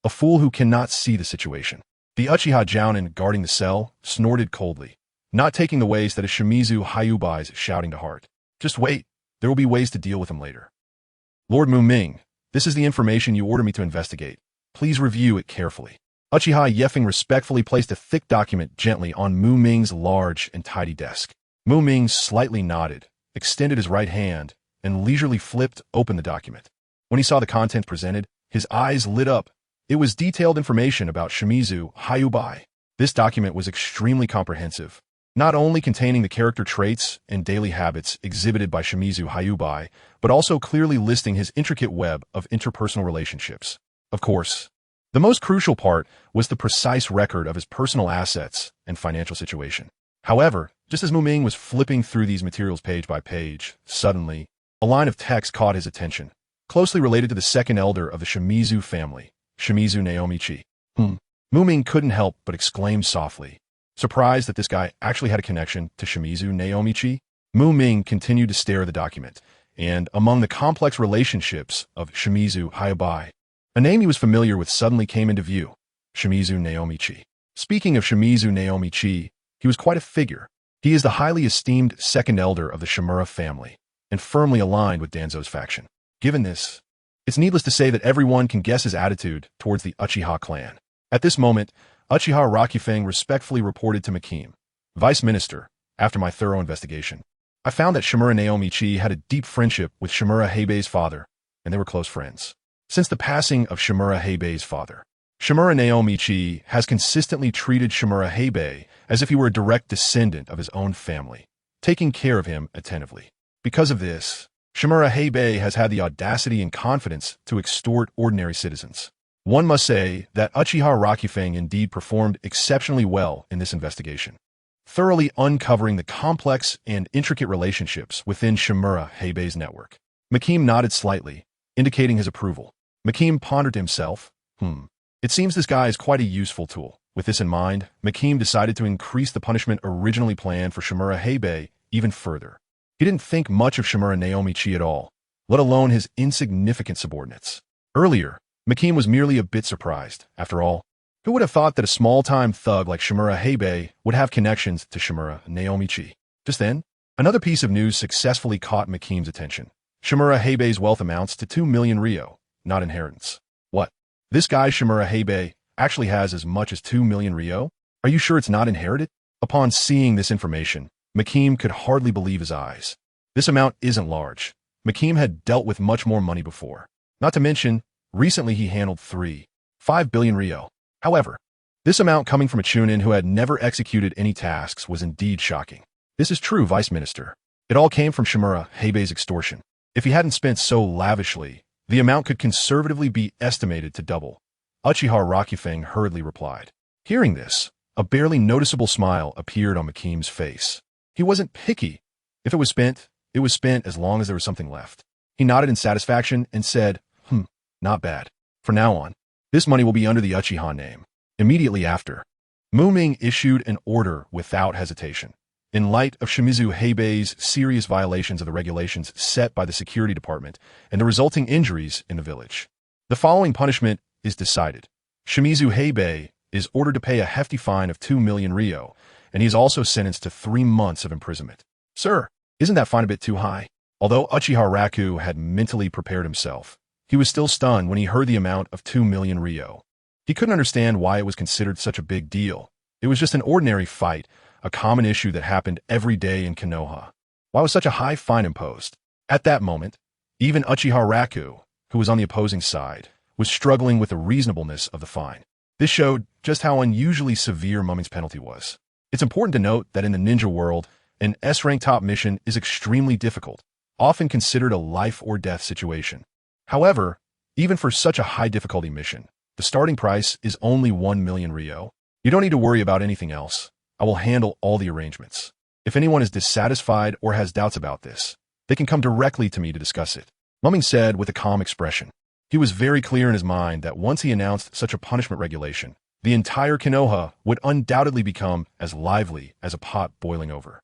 S1: A fool who cannot see the situation. The Uchiha Jounin guarding the cell snorted coldly, not taking the ways that a Shimizu Hyubai is shouting to heart. Just wait, there will be ways to deal with him later. Lord Ming, this is the information you order me to investigate. Please review it carefully. Uchiha Yefeng respectfully placed a thick document gently on Ming's large and tidy desk. Ming slightly nodded, extended his right hand, and leisurely flipped open the document. When he saw the content presented, his eyes lit up. It was detailed information about Shimizu Hyubai. This document was extremely comprehensive, not only containing the character traits and daily habits exhibited by Shimizu Hyubai, but also clearly listing his intricate web of interpersonal relationships. Of course, the most crucial part was the precise record of his personal assets and financial situation. However, just as Ming was flipping through these materials page by page, suddenly, a line of text caught his attention, closely related to the second elder of the Shimizu family, Shimizu Naomichi. Ming couldn't help but exclaim softly, surprised that this guy actually had a connection to Shimizu Naomichi. Ming continued to stare at the document, and among the complex relationships of Shimizu Hyubai, a name he was familiar with suddenly came into view, Shimizu Naomichi. Speaking of Shimizu Naomichi, he was quite a figure. He is the highly esteemed second elder of the Shimura family, and firmly aligned with Danzo's faction. Given this, it's needless to say that everyone can guess his attitude towards the Uchiha clan. At this moment, Uchiha Rakufeng respectfully reported to Ming, Vice Minister, after my thorough investigation, I found that Shimura Naomichi had a deep friendship with Shimura Heibei's father, and they were close friends. Since the passing of Shimura Heibei's father, Shimura Naomichi has consistently treated Shimura Heibei as if he were a direct descendant of his own family, taking care of him attentively. Because of this, Shimura Heibei has had the audacity and confidence to extort ordinary citizens. One must say that Uchiha Rakufeng indeed performed exceptionally well in this investigation, thoroughly uncovering the complex and intricate relationships within Shimura Heibei's network. Ming nodded slightly, indicating his approval. Ming pondered to himself, It seems this guy is quite a useful tool. With this in mind, Ming decided to increase the punishment originally planned for Shimura Heibei even further. He didn't think much of Shimura Naomichi at all, let alone his insignificant subordinates. Earlier, Ming was merely a bit surprised. After all, who would have thought that a small-time thug like Shimura Heibei would have connections to Shimura Naomichi? Just then, another piece of news successfully caught Ming's attention. Shimura Heibei's wealth amounts to 2 million ryo, not inheritance. What? This guy Shimura Heibei actually has as much as 2 million ryo? Are you sure it's not inherited? Upon seeing this information, Ming could hardly believe his eyes. This amount isn't large. Ming had dealt with much more money before. Not to mention, recently he handled 5 billion ryo. However, this amount coming from a Chunin who had never executed any tasks was indeed shocking. This is true, Vice Minister. It all came from Shimura Heibei's extortion. If he hadn't spent so lavishly, the amount could conservatively be estimated to double. Uchiha Rakufeng hurriedly replied. Hearing this, a barely noticeable smile appeared on Ming's face. He wasn't picky. If it was spent as long as there was something left. He nodded in satisfaction and said, not bad. From now on, this money will be under the Uchiha name. Immediately after, Ming issued an order without hesitation. In light of Shimizu Heibei's serious violations of the regulations set by the security department and the resulting injuries in the village, the following punishment is decided. Shimizu Heibei is ordered to pay a hefty fine of 2 million ryo, and he is also sentenced to 3 months of imprisonment. Sir, isn't that fine a bit too high? Although Uchiha Raku had mentally prepared himself, he was still stunned when he heard the amount of 2 million ryo. He couldn't understand why it was considered such a big deal. It was just an ordinary fight, a common issue that happened every day in Konoha. Why was such a high fine imposed? At that moment, even Uchiha Raku, who was on the opposing side, was struggling with the reasonableness of the fine. This showed just how unusually severe Ming's penalty was. It's important to note that in the ninja world, an S-rank top mission is extremely difficult, often considered a life-or-death situation. However, even for such a high-difficulty mission, the starting price is only 1 million Ryo. You don't need to worry about anything else. I will handle all the arrangements. If anyone is dissatisfied or has doubts about this, they can come directly to me to discuss it, Ming said with a calm expression. He was very clear in his mind that once he announced such a punishment regulation, the entire Konoha would undoubtedly become as lively as a pot boiling over.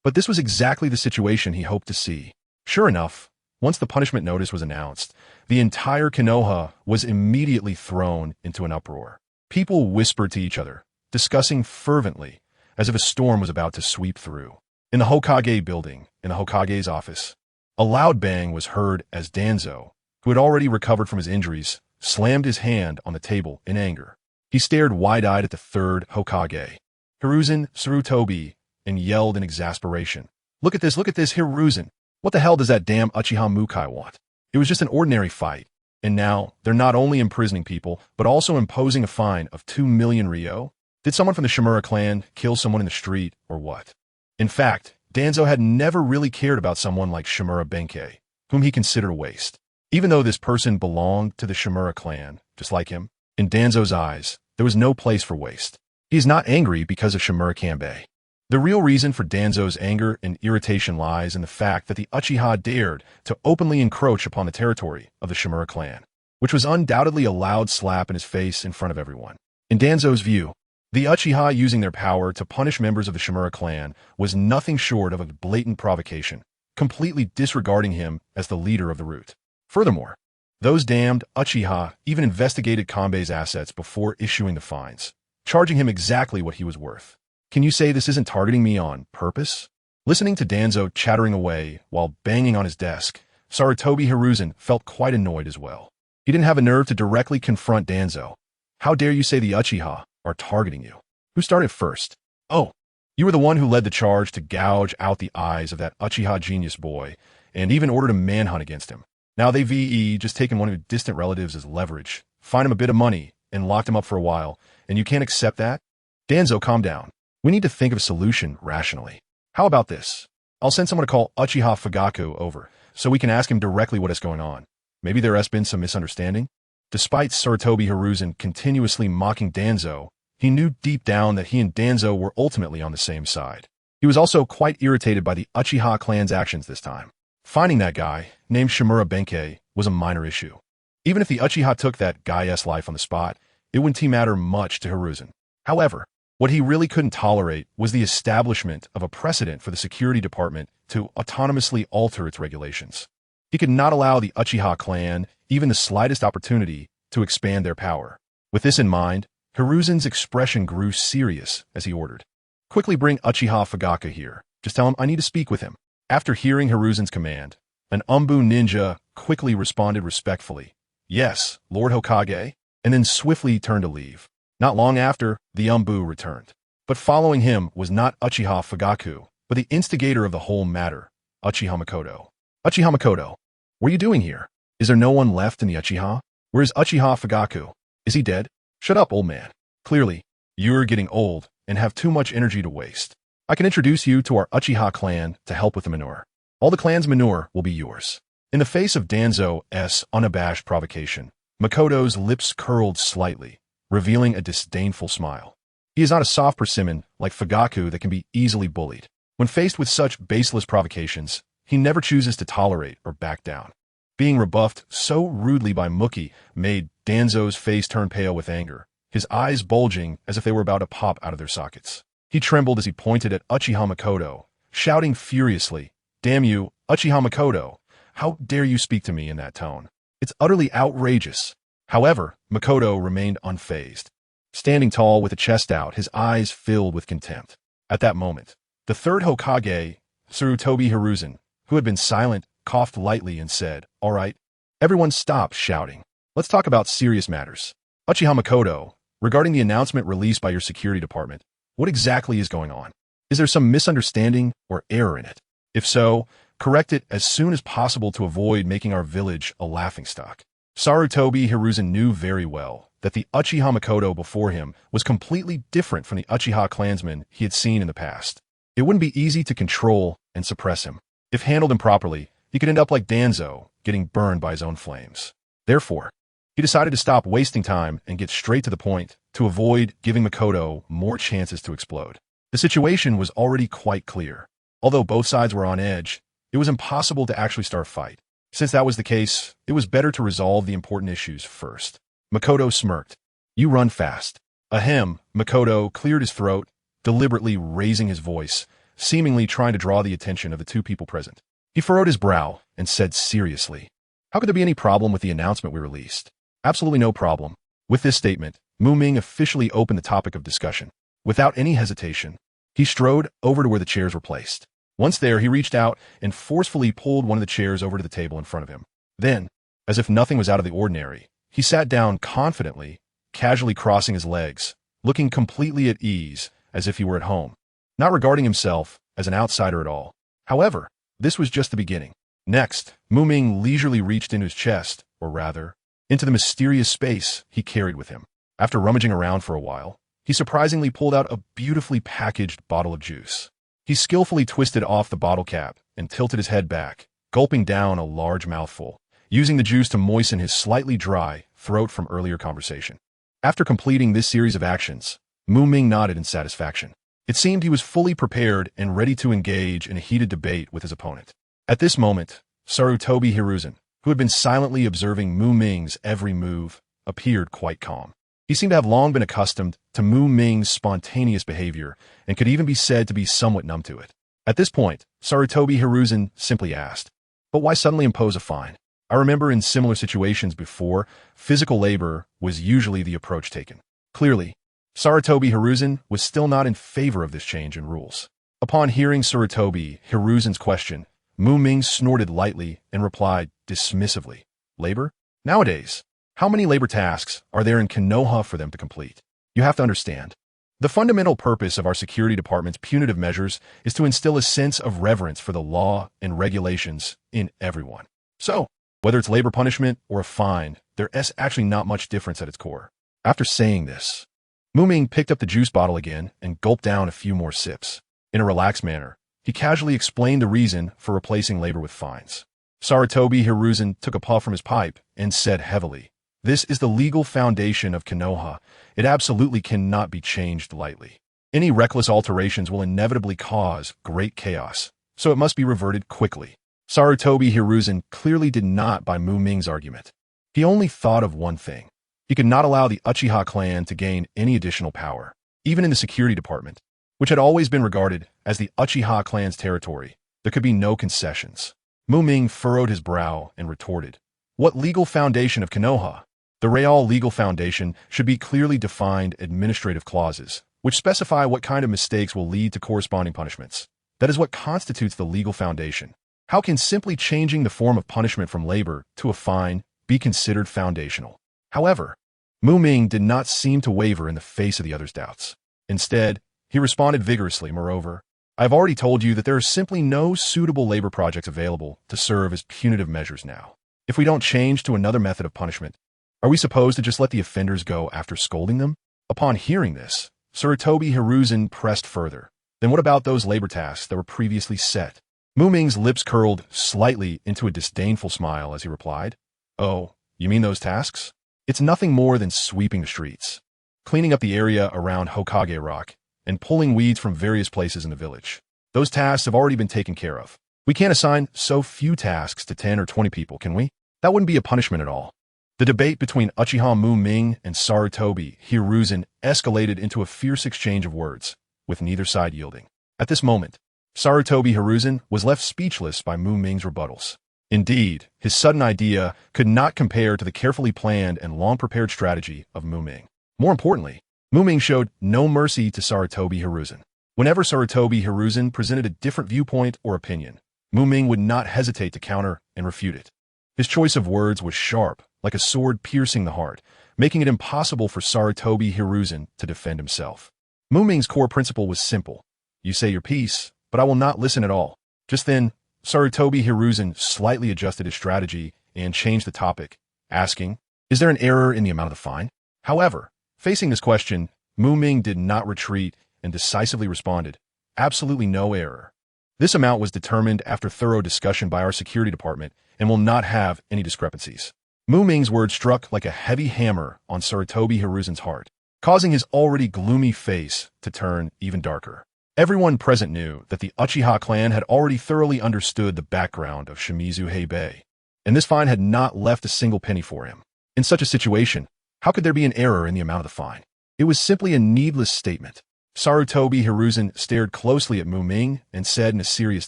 S1: But this was exactly the situation he hoped to see. Sure enough, once the punishment notice was announced, the entire Konoha was immediately thrown into an uproar. People whispered to each other, discussing fervently, as if a storm was about to sweep through. In the Hokage building, in the Hokage's office, a loud bang was heard as Danzo, who had already recovered from his injuries, slammed his hand on the table in anger. He stared wide-eyed at the third Hokage, Hiruzen Sarutobi, and yelled in exasperation. Look at this, Hiruzen! What the hell does that damn Uchiha Mukai want? It was just an ordinary fight, and now they're not only imprisoning people, but also imposing a fine of 2 million Ryo? Did someone from the Shimura clan kill someone in the street, or what? In fact, Danzo had never really cared about someone like Shimura Benkei, whom he considered a waste. Even though this person belonged to the Shimura clan, just like him, in Danzo's eyes, there was no place for waste. He is not angry because of Shimura Kanbei. The real reason for Danzo's anger and irritation lies in the fact that the Uchiha dared to openly encroach upon the territory of the Shimura clan, which was undoubtedly a loud slap in his face in front of everyone. In Danzo's view, the Uchiha using their power to punish members of the Shimura clan was nothing short of a blatant provocation, completely disregarding him as the leader of the root. Furthermore, those damned Uchiha even investigated Kanbei's assets before issuing the fines, charging him exactly what he was worth. Can you say this isn't targeting me on purpose? Listening to Danzo chattering away while banging on his desk, Sarutobi Hiruzen felt quite annoyed as well. He didn't have a nerve to directly confront Danzo. How dare you say the Uchiha are targeting you? Who started first? Oh, you were the one who led the charge to gouge out the eyes of that Uchiha genius boy and even ordered a manhunt against him. Now they've just taken one of your distant relatives as leverage, fined him a bit of money, and locked him up for a while, and you can't accept that? Danzo, calm down. We need to think of a solution rationally. How about this? I'll send someone to call Uchiha Fugaku over, so we can ask him directly what is going on. Maybe there has been some misunderstanding? Despite Sarutobi Hiruzen continuously mocking Danzo, he knew deep down that he and Danzo were ultimately on the same side. He was also quite irritated by the Uchiha clan's actions this time. Finding that guy, named Shimura Benkei, was a minor issue. Even if the Uchiha took that guy's life on the spot, it wouldn't matter much to Hiruzen. However, what he really couldn't tolerate was the establishment of a precedent for the security department to autonomously alter its regulations. He could not allow the Uchiha clan even the slightest opportunity to expand their power. With this in mind, Hiruzen's expression grew serious as he ordered, "Quickly bring Uchiha Fugaku here. Just tell him I need to speak with him." After hearing Hiruzen's command, an Umbu ninja quickly responded respectfully, "Yes, Lord Hokage," and then swiftly turned to leave. Not long after, the Umbu returned. But following him was not Uchiha Fugaku, but the instigator of the whole matter, Uchiha Makoto. "Uchiha Makoto, what are you doing here? Is there no one left in the Uchiha? Where is Uchiha Fugaku? Is he dead? Shut up, old man. Clearly, you're getting old and have too much energy to waste. I can introduce you to our Uchiha clan to help with the manure. All the clan's manure will be yours." In the face of Danzo's unabashed provocation, Makoto's lips curled slightly, revealing a disdainful smile. He is not a soft persimmon like Fugaku that can be easily bullied. When faced with such baseless provocations, he never chooses to tolerate or back down. Being rebuffed so rudely by Muki made Danzo's face turn pale with anger, his eyes bulging as if they were about to pop out of their sockets. He trembled as he pointed at Uchiha Makoto, shouting furiously, "Damn you, Uchiha Makoto! How dare you speak to me in that tone? It's utterly outrageous." However, Makoto remained unfazed, standing tall with a chest out, his eyes filled with contempt. At that moment, the third Hokage, Sarutobi Hiruzen, who had been silent, coughed lightly and said, "All right, everyone stop shouting. Let's talk about serious matters. Uchiha Makoto, regarding the announcement released by your security department, what exactly is going on? Is there some misunderstanding or error in it? If so, correct it as soon as possible to avoid making our village a laughingstock." Sarutobi Hiruzen knew very well that the Uchiha Makoto before him was completely different from the Uchiha clansmen he had seen in the past. It wouldn't be easy to control and suppress him. If handled improperly, he could end up like Danzo, getting burned by his own flames. Therefore, he decided to stop wasting time and get straight to the point to avoid giving Makoto more chances to explode. The situation was already quite clear. Although both sides were on edge, it was impossible to actually start a fight. Since that was the case, it was better to resolve the important issues first. Makoto smirked. "You run fast." Ahem, Makoto cleared his throat, deliberately raising his voice, seemingly trying to draw the attention of the two people present. He furrowed his brow and said seriously, "How could there be any problem with the announcement we released?" "Absolutely no problem." With this statement, Ming officially opened the topic of discussion. Without any hesitation, he strode over to where the chairs were placed. Once there, he reached out and forcefully pulled one of the chairs over to the table in front of him. Then, as if nothing was out of the ordinary, he sat down confidently, casually crossing his legs, looking completely at ease, as if he were at home, not regarding himself as an outsider at all. However, this was just the beginning. Next, Ming leisurely reached into his chest, or rather, into the mysterious space he carried with him. After rummaging around for a while, he surprisingly pulled out a beautifully packaged bottle of juice. He skillfully twisted off the bottle cap and tilted his head back, gulping down a large mouthful, using the juice to moisten his slightly dry throat from earlier conversation. After completing this series of actions, Ming nodded in satisfaction. It seemed he was fully prepared and ready to engage in a heated debate with his opponent. At this moment, Sarutobi Hiruzen, who had been silently observing Ming's every move, appeared quite calm. He seemed to have long been accustomed to Ming's spontaneous behavior and could even be said to be somewhat numb to it. At this point, Sarutobi Hiruzen simply asked, "But why suddenly impose a fine? I remember in similar situations before, physical labor was usually the approach taken." Clearly, Sarutobi Hiruzen was still not in favor of this change in rules. Upon hearing Sarutobi Hiruzen's question, Ming snorted lightly and replied dismissively, "Labor? Nowadays, how many labor tasks are there in Konoha for them to complete? You have to understand. The fundamental purpose of our security department's punitive measures is to instill a sense of reverence for the law and regulations in everyone. So, whether it's labor punishment or a fine, there is actually not much difference at its core." After saying this, Ming picked up the juice bottle again and gulped down a few more sips. In a relaxed manner, he casually explained the reason for replacing labor with fines. Sarutobi Hiruzen took a puff from his pipe and said heavily, "This is the legal foundation of Konoha. It absolutely cannot be changed lightly. Any reckless alterations will inevitably cause great chaos, so it must be reverted quickly." Sarutobi Hiruzen clearly did not buy Ming's argument. He only thought of one thing. He could not allow the Uchiha clan to gain any additional power, even in the security department, which had always been regarded as the Uchiha clan's territory. There could be no concessions. Ming furrowed his brow and retorted, "What legal foundation of Konoha? The real legal foundation should be clearly defined administrative clauses, which specify what kind of mistakes will lead to corresponding punishments. That is what constitutes the legal foundation. How can simply changing the form of punishment from labor to a fine be considered foundational?" However, Ming did not seem to waver in the face of the other's doubts. Instead, he responded vigorously, "Moreover, I have already told you that there are simply no suitable labor projects available to serve as punitive measures now. If we don't change to another method of punishment, are we supposed to just let the offenders go after scolding them?" Upon hearing this, Sarutobi Hiruzen pressed further. "Then what about those labor tasks that were previously set?" Ming's lips curled slightly into a disdainful smile as he replied, "Oh, you mean those tasks? It's nothing more than sweeping the streets, cleaning up the area around Hokage Rock, and pulling weeds from various places in the village. Those tasks have already been taken care of. We can't assign so few tasks to 10 or 20 people, can we? That wouldn't be a punishment at all." The debate between Uchiha Ming and Sarutobi Hiruzen escalated into a fierce exchange of words, with neither side yielding. At this moment, Sarutobi Hiruzen was left speechless by Ming's rebuttals. Indeed, his sudden idea could not compare to the carefully planned and long-prepared strategy of Ming. More importantly, Ming showed no mercy to Sarutobi Hiruzen. Whenever Sarutobi Hiruzen presented a different viewpoint or opinion, Ming would not hesitate to counter and refute it. His choice of words was sharp, like a sword piercing the heart, making it impossible for Sarutobi Hiruzen to defend himself. Ming's core principle was simple. You say your piece, but I will not listen at all. Just then, Sarutobi Hiruzen slightly adjusted his strategy and changed the topic, asking, "Is there an error in the amount of the fine?" However, facing this question, Ming did not retreat and decisively responded, absolutely no error. This amount was determined after thorough discussion by our security department and will not have any discrepancies. Ming's words struck like a heavy hammer on Sarutobi Hiruzen's heart, causing his already gloomy face to turn even darker. Everyone present knew that the Uchiha clan had already thoroughly understood the background of Shimizu Heibei, and this fine had not left a single penny for him. In such a situation, how could there be an error in the amount of the fine? It was simply a needless statement. Sarutobi Hiruzen stared closely at Ming and said in a serious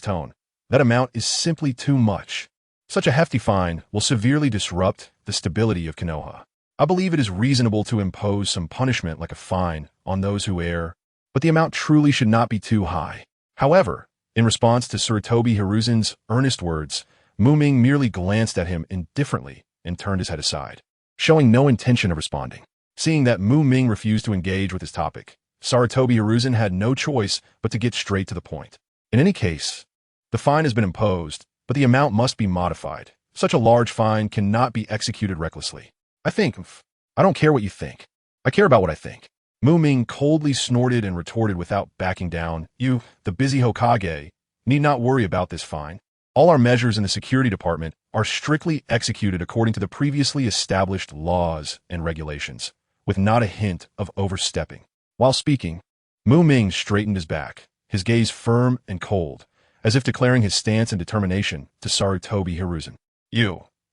S1: tone, "That amount is simply too much. Such a hefty fine will severely disrupt the stability of Konoha. I believe it is reasonable to impose some punishment like a fine on those who err, but the amount truly should not be too high." However, in response to Sarutobi Hiruzen's earnest words, Ming merely glanced at him indifferently and turned his head aside, showing no intention of responding. Seeing that Ming refused to engage with his topic, Sarutobi Hiruzen had no choice but to get straight to the point. In any case, the fine has been imposed, but the amount must be modified. Such a large fine cannot be executed recklessly. I don't care what you think. I care about what I think. Ming coldly snorted and retorted without backing down. You, the busy Hokage, need not worry about this fine. All our measures in the security department are strictly executed according to the previously established laws and regulations, with not a hint of overstepping. While speaking, Ming straightened his back, his gaze firm and cold, as if declaring his stance and determination to Sarutobi Hiruzen.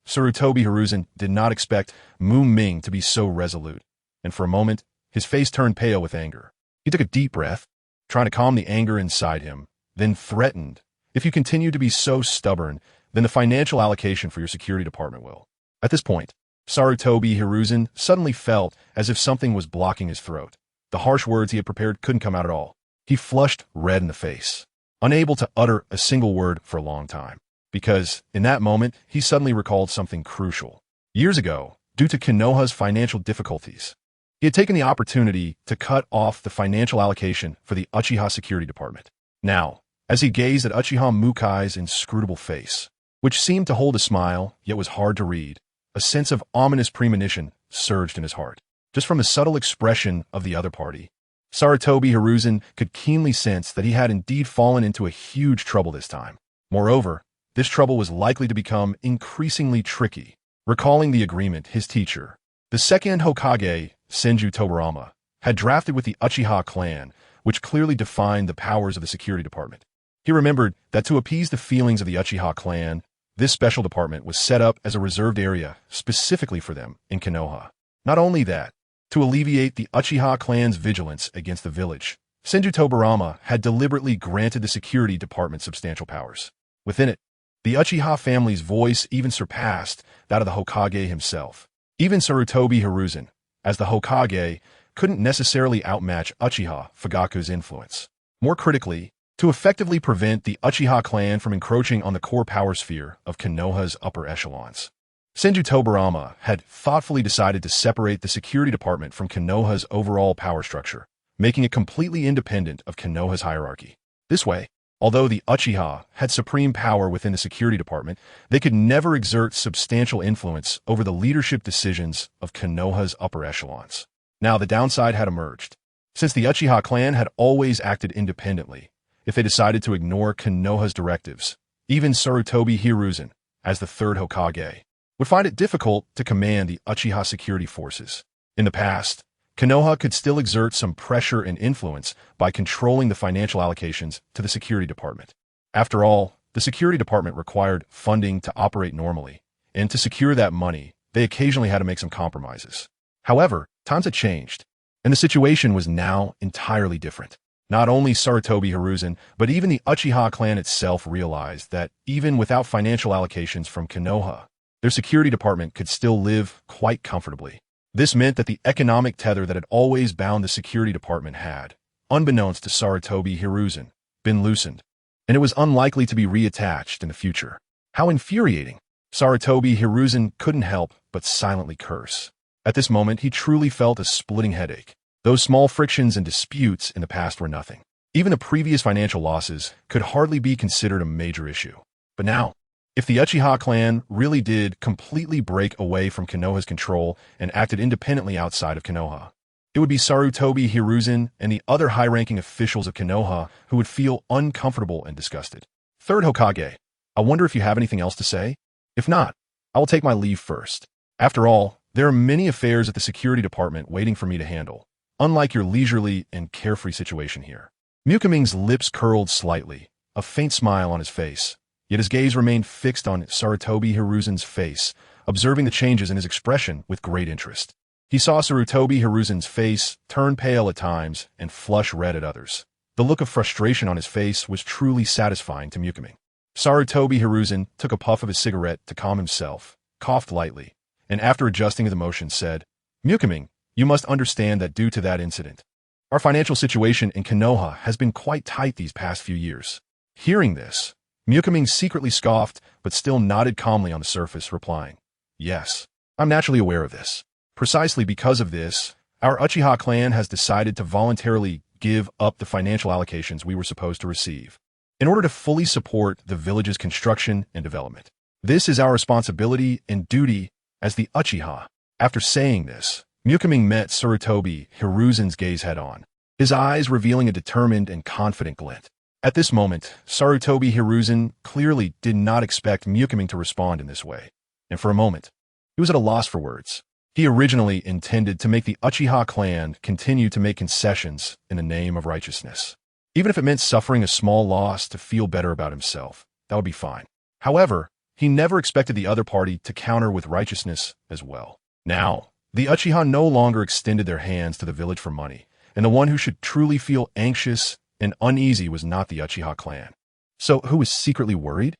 S1: Sarutobi Hiruzen did not expect Ming to be so resolute, and for a moment, his face turned pale with anger. He took a deep breath, trying to calm the anger inside him, then threatened, "If you continue to be so stubborn, then the financial allocation for your security department will." At this point, Sarutobi Hiruzen suddenly felt as if something was blocking his throat. The harsh words he had prepared couldn't come out at all. He flushed red in the face, unable to utter a single word for a long time, because in that moment he suddenly recalled something crucial. Years ago, due to Konoha's financial difficulties, he had taken the opportunity to cut off the financial allocation for the Uchiha security department. Now, as he gazed at Uchiha Mukai's inscrutable face, which seemed to hold a smile yet was hard to read, a sense of ominous premonition surged in his heart. Just from the subtle expression of the other party, Sarutobi Hiruzen could keenly sense that he had indeed fallen into a huge trouble this time. Moreover, this trouble was likely to become increasingly tricky. Recalling the agreement his teacher, the second Hokage, Senju Tobirama, had drafted with the Uchiha clan, which clearly defined the powers of the security department. He remembered that to appease the feelings of the Uchiha clan, this special department was set up as a reserved area specifically for them in Konoha. Not only that, to alleviate the Uchiha clan's vigilance against the village, Senju Tobirama had deliberately granted the security department substantial powers. Within it, the Uchiha family's voice even surpassed that of the Hokage himself. Even Sarutobi Hiruzen, as the Hokage, couldn't necessarily outmatch Uchiha Fugaku's influence. More critically, to effectively prevent the Uchiha clan from encroaching on the core power sphere of Konoha's upper echelons, Senju Tobirama had thoughtfully decided to separate the security department from Konoha's overall power structure, making it completely independent of Konoha's hierarchy. This way, although the Uchiha had supreme power within the security department, they could never exert substantial influence over the leadership decisions of Konoha's upper echelons. Now the downside had emerged. Since the Uchiha clan had always acted independently, if they decided to ignore Konoha's directives, even Sarutobi Hiruzen, as the third Hokage, would find it difficult to command the Uchiha security forces. In the past, Konoha could still exert some pressure and influence by controlling the financial allocations to the security department. After all, the security department required funding to operate normally, and to secure that money, they occasionally had to make some compromises. However, times had changed, and the situation was now entirely different. Not only Sarutobi Hiruzen, but even the Uchiha clan itself realized that even without financial allocations from Konoha, their security department could still live quite comfortably. This meant that the economic tether that had always bound the security department had, unbeknownst to Sarutobi Hiruzen, been loosened, and it was unlikely to be reattached in the future. How infuriating! Sarutobi Hiruzen couldn't help but silently curse. At this moment, he truly felt a splitting headache. Those small frictions and disputes in the past were nothing. Even the previous financial losses could hardly be considered a major issue. But now, If the Uchiha clan really did completely break away from Konoha's control and acted independently outside of Konoha, it would be Sarutobi, Hiruzen, and the other high-ranking officials of Konoha who would feel uncomfortable and disgusted. Third Hokage, I wonder if you have anything else to say? If not, I will take my leave first. After all, there are many affairs at the security department waiting for me to handle, unlike your leisurely and carefree situation here. Ming's lips curled slightly, a faint smile on his face, yet his gaze remained fixed on Sarutobi Hiruzen's face, observing the changes in his expression with great interest. He saw Sarutobi Hiruzen's face turn pale at times and flush red at others. The look of frustration on his face was truly satisfying to Ming. Sarutobi Hiruzen took a puff of his cigarette to calm himself, coughed lightly, and after adjusting his emotions said, Ming, you must understand that due to that incident, our financial situation in Konoha has been quite tight these past few years. Hearing this, Ming secretly scoffed but still nodded calmly on the surface, replying, Yes, I'm naturally aware of this. Precisely because of this, our Uchiha clan has decided to voluntarily give up the financial allocations we were supposed to receive in order to fully support the village's construction and development. This is our responsibility and duty as the Uchiha. After saying this, Ming met Sarutobi Hiruzen's gaze head-on, his eyes revealing a determined and confident glint. At this moment, Sarutobi Hiruzen clearly did not expect Ming to respond in this way, and for a moment, he was at a loss for words. He originally intended to make the Uchiha clan continue to make concessions in the name of righteousness. Even if it meant suffering a small loss to feel better about himself, that would be fine. However, he never expected the other party to counter with righteousness as well. Now, the Uchiha no longer extended their hands to the village for money, and the one who should truly feel anxious and uneasy was not the Uchiha clan. So who was secretly worried?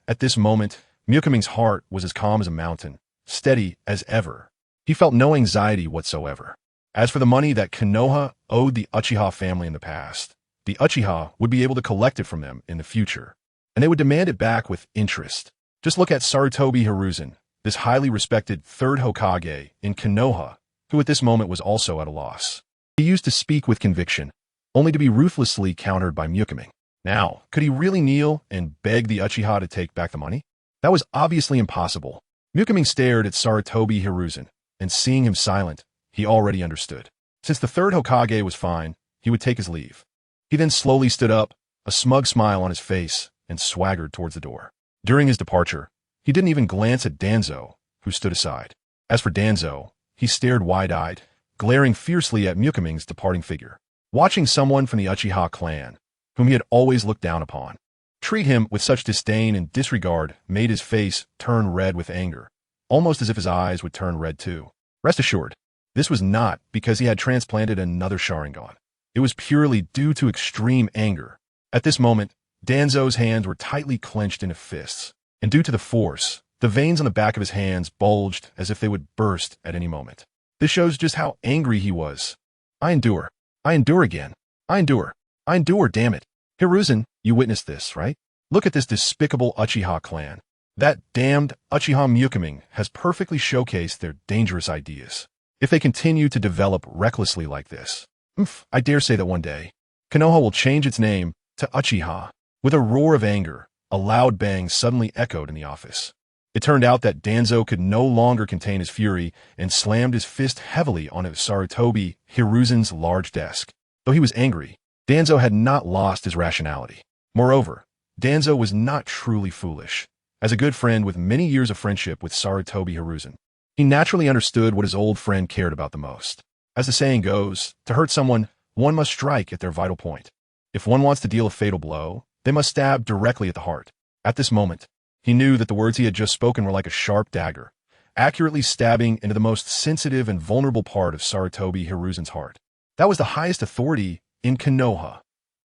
S1: At this moment, Ming's heart was as calm as a mountain, steady as ever. He felt no anxiety whatsoever. As for the money that Konoha owed the Uchiha family in the past, the Uchiha would be able to collect it from them in the future, and they would demand it back with interest. Just look at Sarutobi Hiruzen, this highly respected third Hokage in Konoha, who at this moment was also at a loss. He used to speak with conviction, only to be ruthlessly countered by Ming. Now, could he really kneel and beg the Uchiha to take back the money? That was obviously impossible. Ming stared at Sarutobi Hiruzen, and seeing him silent, he already understood. Since the third Hokage was fine, he would take his leave. He then slowly stood up, a smug smile on his face, and swaggered towards the door. During his departure, he didn't even glance at Danzo, who stood aside. As for Danzo, he stared wide-eyed, glaring fiercely at Ming's departing figure. Watching someone from the Uchiha clan, whom he had always looked down upon, treat him with such disdain and disregard made his face turn red with anger, almost as if his eyes would turn red too. Rest assured, this was not because he had transplanted another Sharingan. It was purely due to extreme anger. At this moment, Danzo's hands were tightly clenched into fists, and due to the force, the veins on the back of his hands bulged as if they would burst at any moment. This shows just how angry he was. I endure again. I endure, damn it. Hiruzen, you witnessed this, right? Look at this despicable Uchiha clan. That damned Uchiha Ming has perfectly showcased their dangerous ideas. If they continue to develop recklessly like this, I dare say that one day, Konoha will change its name to Uchiha. With a roar of anger, a loud bang suddenly echoed in the office. It turned out that Danzo could no longer contain his fury and slammed his fist heavily on Sarutobi Hiruzen's large desk. Though he was angry, Danzo had not lost his rationality. Moreover, Danzo was not truly foolish. As a good friend with many years of friendship with Sarutobi Hiruzen, he naturally understood what his old friend cared about the most. As the saying goes, to hurt someone, one must strike at their vital point. If one wants to deal a fatal blow, they must stab directly at the heart. At this moment, he knew that the words he had just spoken were like a sharp dagger, accurately stabbing into the most sensitive and vulnerable part of Sarutobi Hiruzen's heart. That was the highest authority in Konoha.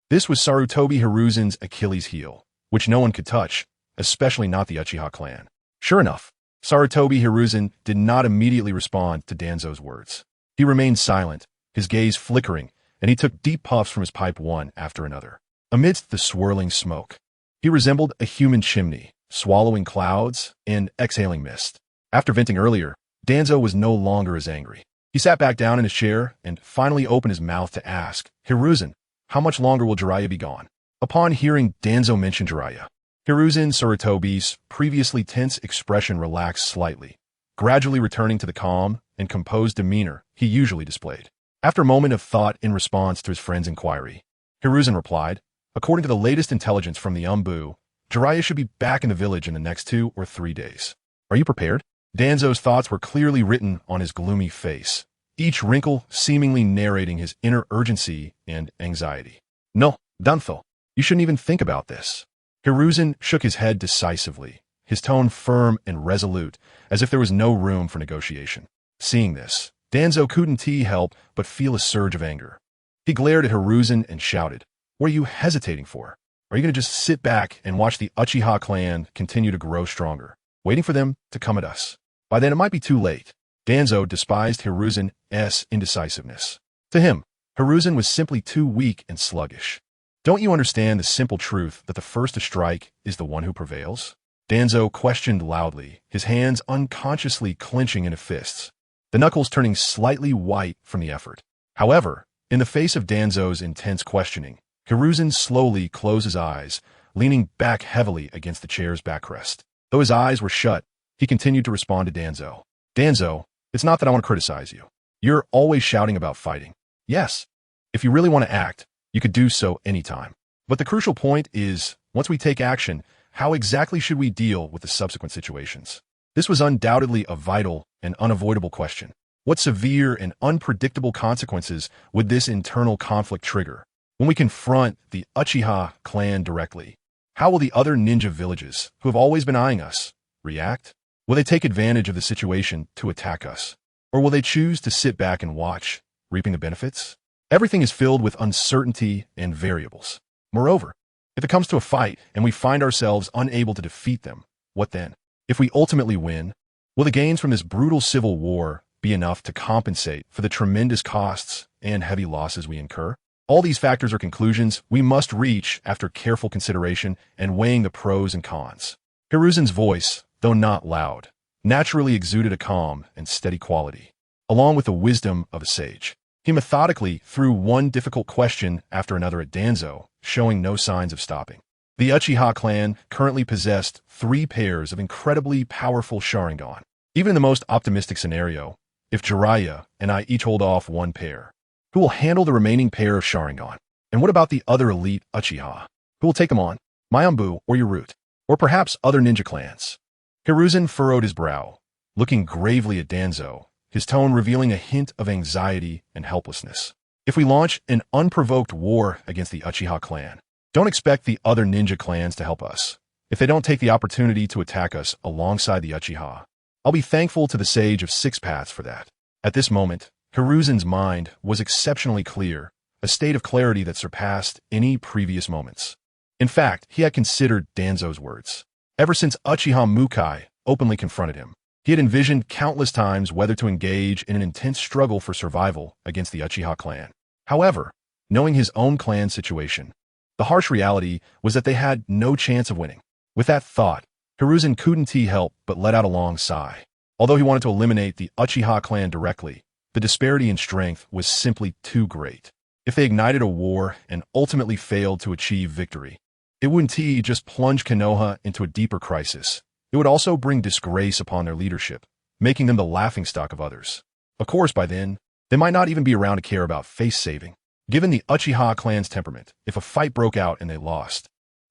S1: This was Sarutobi Hiruzen's Achilles heel, which no one could touch, especially not the Uchiha clan. Sure enough, Sarutobi Hiruzen did not immediately respond to Danzo's words. He remained silent, his gaze flickering, and he took deep puffs from his pipe one after another. Amidst the swirling smoke, he resembled a human chimney, swallowing clouds and exhaling mist. After venting earlier, Danzo was no longer as angry. He sat back down in his chair and finally opened his mouth to ask, Hiruzen, how much longer will Jeriah be gone? Upon hearing Danzo mention Jeriah, Hiruzen Sarutobi's previously tense expression relaxed slightly, gradually returning to the calm and composed demeanor he usually displayed. After a moment of thought in response to his friend's inquiry, Hiruzen replied, "According to the latest intelligence from the Umbu, Jeriah should be back in the village in the next 2 or 3 days. Are you prepared?" Danzo's thoughts were clearly written on his gloomy face, each wrinkle seemingly narrating his inner urgency and anxiety. "No, Danzo, you shouldn't even think about this." Hiruzen shook his head decisively, his tone firm and resolute, as if there was no room for negotiation. Seeing this, Danzo couldn't help but feel a surge of anger. He glared at Hiruzen and shouted, "What are you hesitating for? Are you going to just sit back and watch the Uchiha clan continue to grow stronger, waiting for them to come at us? By then it might be too late." Danzo despised Hiruzen's indecisiveness. To him, Hiruzen was simply too weak and sluggish. "Don't you understand the simple truth that the first to strike is the one who prevails?" Danzo questioned loudly, his hands unconsciously clenching into fists, the knuckles turning slightly white from the effort. However, in the face of Danzo's intense questioning, Hiruzen slowly closed his eyes, leaning back heavily against the chair's backrest. Though his eyes were shut, he continued to respond to Danzo. "Danzo, it's not that I want to criticize you. You're always shouting about fighting. Yes, if you really want to act, you could do so anytime. But the crucial point is, once we take action, how exactly should we deal with the subsequent situations?" This was undoubtedly a vital and unavoidable question. What severe and unpredictable consequences would this internal conflict trigger? When we confront the Uchiha clan directly, how will the other ninja villages, who have always been eyeing us, react? Will they take advantage of the situation to attack us? Or will they choose to sit back and watch, reaping the benefits? Everything is filled with uncertainty and variables. Moreover, if it comes to a fight and we find ourselves unable to defeat them, what then? If we ultimately win, will the gains from this brutal civil war be enough to compensate for the tremendous costs and heavy losses we incur? All these factors are conclusions we must reach after careful consideration and weighing the pros and cons. Hiruzen's voice, though not loud, naturally exuded a calm and steady quality, along with the wisdom of a sage. He methodically threw one difficult question after another at Danzo, showing no signs of stopping. The Uchiha clan currently possessed 3 pairs of incredibly powerful Sharingan. Even in the most optimistic scenario, if Jeriah and I each hold off 1 pair, who will handle the remaining pair of Sharingan? And what about the other elite Uchiha? Who will take them on? My Umbu or Yarut? Or perhaps other ninja clans? Hiruzen furrowed his brow, looking gravely at Danzo, his tone revealing a hint of anxiety and helplessness. If we launch an unprovoked war against the Uchiha clan, don't expect the other ninja clans to help us. If they don't take the opportunity to attack us alongside the Uchiha, I'll be thankful to the Sage of 6 Paths for that. At this moment, Hiruzen's mind was exceptionally clear, a state of clarity that surpassed any previous moments. In fact, he had considered Danzo's words. Ever since Uchiha Mukai openly confronted him, he had envisioned countless times whether to engage in an intense struggle for survival against the Uchiha clan. However, knowing his own clan's situation, the harsh reality was that they had no chance of winning. With that thought, Hiruzen couldn't help but let out a long sigh. Although he wanted to eliminate the Uchiha clan directly, the disparity in strength was simply too great. If they ignited a war and ultimately failed to achieve victory, it wouldn't just plunge Konoha into a deeper crisis. It would also bring disgrace upon their leadership, making them the laughingstock of others. Of course, by then, they might not even be around to care about face-saving. Given the Uchiha clan's temperament, if a fight broke out and they lost,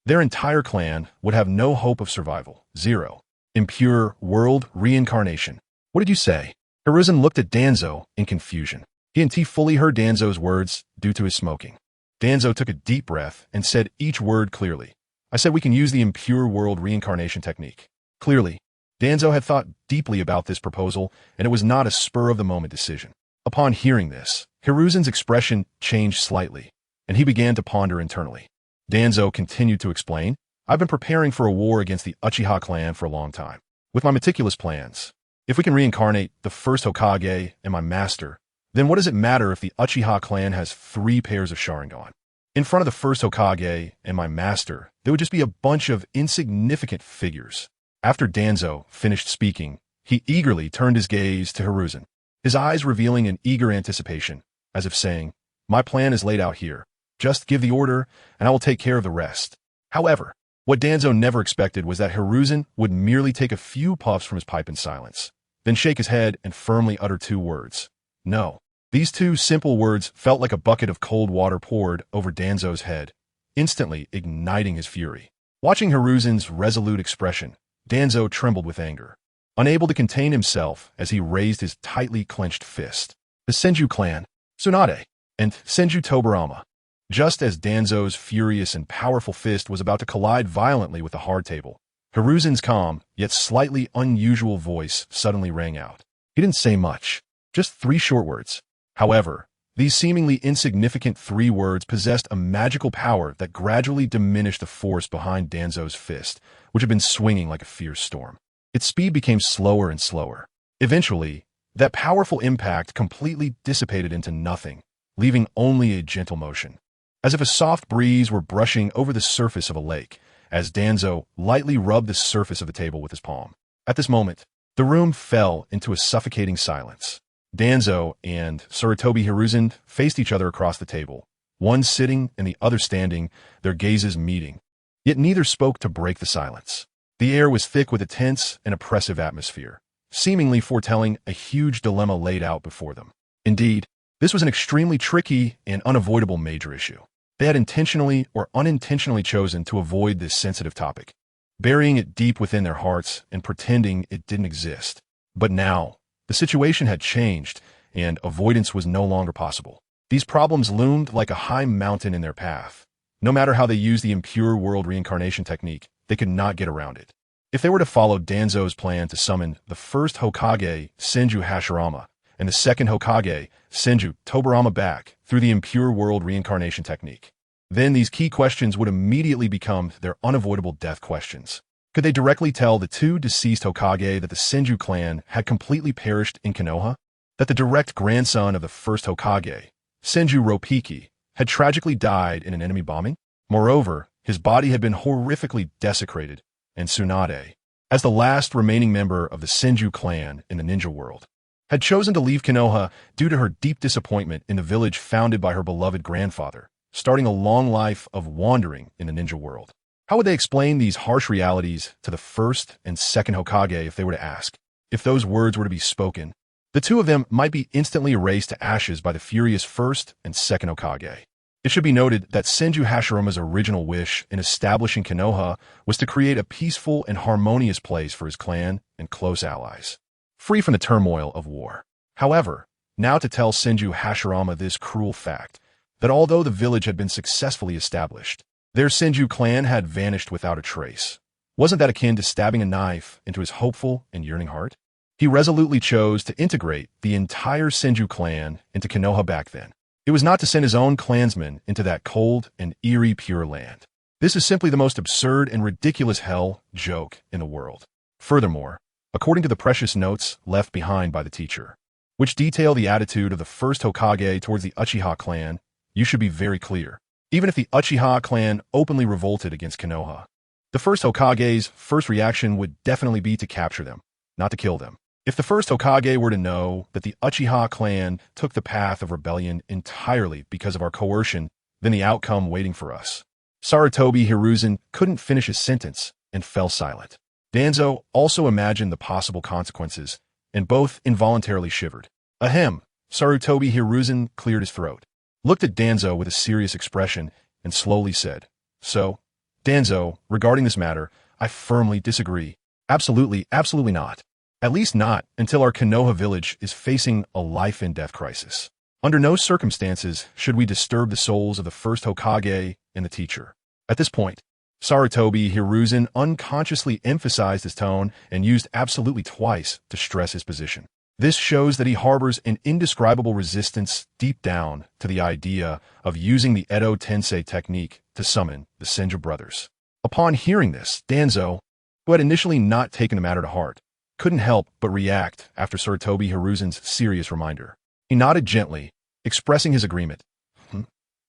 S1: their entire clan would have no hope of survival. 0. Impure world reincarnation. What did you say? Hiruzen looked at Danzo in confusion. He and fully heard Danzo's words due to his smoking. Danzo took a deep breath and said each word clearly. "I said we can use the impure world reincarnation technique." Clearly, Danzo had thought deeply about this proposal, and it was not a spur-of-the-moment decision. Upon hearing this, Hiruzen's expression changed slightly, and he began to ponder internally. Danzo continued to explain, "I've been preparing for a war against the Uchiha clan for a long time, with my meticulous plans. If we can reincarnate the first Hokage and my master, then what does it matter if the Uchiha clan has 3 pairs of Sharingan? In front of the first Hokage and my master, there would just be a bunch of insignificant figures." After Danzo finished speaking, he eagerly turned his gaze to Hiruzen, his eyes revealing an eager anticipation, as if saying, "My plan is laid out here. Just give the order, and I will take care of the rest." However, What Danzo never expected was that Hiruzen would merely take a few puffs from his pipe in silence, then shake his head and firmly utter 2 words. No. These 2 simple words felt like a bucket of cold water poured over Danzo's head, instantly igniting his fury. Watching Hiruzen's resolute expression, Danzo trembled with anger, unable to contain himself as he raised his tightly clenched fist. The Senju clan, Tsunade, and Senju Tobarama. Just as Danzo's furious and powerful fist was about to collide violently with the hard table, Hiruzen's calm, yet slightly unusual voice suddenly rang out. He didn't say much, just 3 short words. However, these seemingly insignificant 3 words possessed a magical power that gradually diminished the force behind Danzo's fist, which had been swinging like a fierce storm. Its speed became slower and slower. Eventually, that powerful impact completely dissipated into nothing, leaving only a gentle motion, as if a soft breeze were brushing over the surface of a lake, as Danzo lightly rubbed the surface of the table with his palm. At this moment, the room fell into a suffocating silence. Danzo and Sarutobi Hiruzen faced each other across the table, one sitting and the other standing, their gazes meeting. Yet neither spoke to break the silence. The air was thick with a tense and oppressive atmosphere, seemingly foretelling a huge dilemma laid out before them. Indeed, this was an extremely tricky and unavoidable major issue. They had intentionally or unintentionally chosen to avoid this sensitive topic, burying it deep within their hearts and pretending it didn't exist. But now, the situation had changed, and avoidance was no longer possible. These problems loomed like a high mountain in their path. No matter how they used the impure world reincarnation technique, they could not get around it. If they were to follow Danzo's plan to summon the first Hokage, Senju Hashirama, and the second Hokage, Senju Tobarama back through the impure world reincarnation technique, then these key questions would immediately become their unavoidable death questions. Could they directly tell the 2 deceased Hokage that the Senju clan had completely perished in Konoha? That the direct grandson of the first Hokage, Senju Ropiki, had tragically died in an enemy bombing? Moreover, his body had been horrifically desecrated, and Tsunade, as the last remaining member of the Senju clan in the ninja world, had chosen to leave Konoha due to her deep disappointment in the village founded by her beloved grandfather, starting a long life of wandering in the ninja world. How would they explain these harsh realities to the first and second Hokage if they were to ask? If those words were to be spoken, the 2 of them might be instantly erased to ashes by the furious first and second Hokage. It should be noted that Senju Hashirama's original wish in establishing Konoha was to create a peaceful and harmonious place for his clan and close allies, free from the turmoil of war. However, now to tell Senju Hashirama this cruel fact, that although the village had been successfully established, their Senju clan had vanished without a trace. Wasn't that akin to stabbing a knife into his hopeful and yearning heart? He resolutely chose to integrate the entire Senju clan into Konoha back then. It was not to send his own clansmen into that cold and eerie pure land. This is simply the most absurd and ridiculous hell joke in the world. Furthermore, according to the precious notes left behind by the teacher, which detail the attitude of the first Hokage towards the Uchiha clan, you should be very clear. Even if the Uchiha clan openly revolted against Konoha, the first Hokage's first reaction would definitely be to capture them, not to kill them. If the first Hokage were to know that the Uchiha clan took the path of rebellion entirely because of our coercion, then the outcome waiting for us. Sarutobi Hiruzen couldn't finish his sentence and fell silent. Danzo also imagined the possible consequences, and both involuntarily shivered. Ahem, Sarutobi Hiruzen cleared his throat, looked at Danzo with a serious expression, and slowly said, "So, Danzo, regarding this matter, I firmly disagree. Absolutely not. At least not until our Konoha village is facing a life-and-death crisis. Under no circumstances should we disturb the souls of the first Hokage and the teacher." At this point, Sarutobi Hiruzen unconsciously emphasized his tone and used absolutely twice to stress his position. This shows that he harbors an indescribable resistance deep down to the idea of using the Edo Tensei technique to summon the Senju brothers. Upon hearing this, Danzo, who had initially not taken the matter to heart, couldn't help but react after Sarutobi Hiruzen's serious reminder. He nodded gently, expressing his agreement.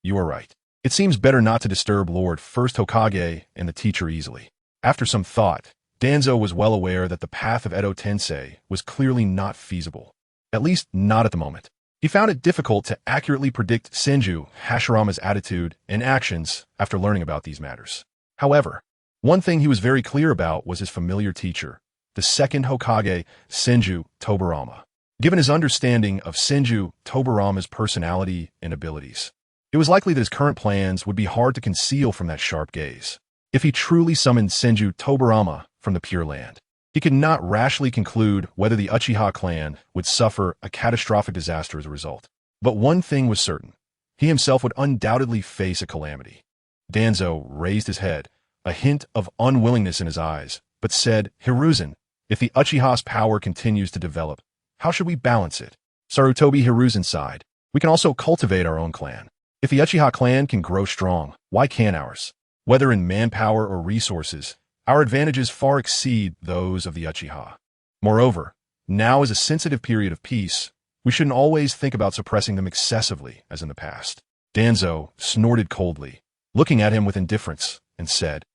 S1: You are right. It seems better not to disturb Lord First Hokage and the teacher easily. After some thought, Danzo was well aware that the path of Edo Tensei was clearly not feasible, at least not at the moment. He found it difficult to accurately predict Senju Hashirama's attitude and actions after learning about these matters. However, One thing he was very clear about was his familiar teacher, the second Hokage, Senju Tobirama. Given his understanding of Senju Tobirama's personality and abilities, it was likely that his current plans would be hard to conceal from that sharp gaze. If he truly summoned Senju Tobirama from the Pure Land, he could not rashly conclude whether the Uchiha clan would suffer a catastrophic disaster as a result. But one thing was certain. He himself would undoubtedly face a calamity. Danzo raised his head, a hint of unwillingness in his eyes, but said, "Hiruzen, if the Uchiha's power continues to develop, how should we balance it?" Sarutobi Hiruzen sighed. "We can also cultivate our own clan. If the Uchiha clan can grow strong, why can't ours? Whether in manpower or resources, our advantages far exceed those of the Uchiha. Moreover, now is a sensitive period of peace. We shouldn't always think about suppressing them excessively, as in the past." Danzo snorted coldly, looking at him with indifference, and said,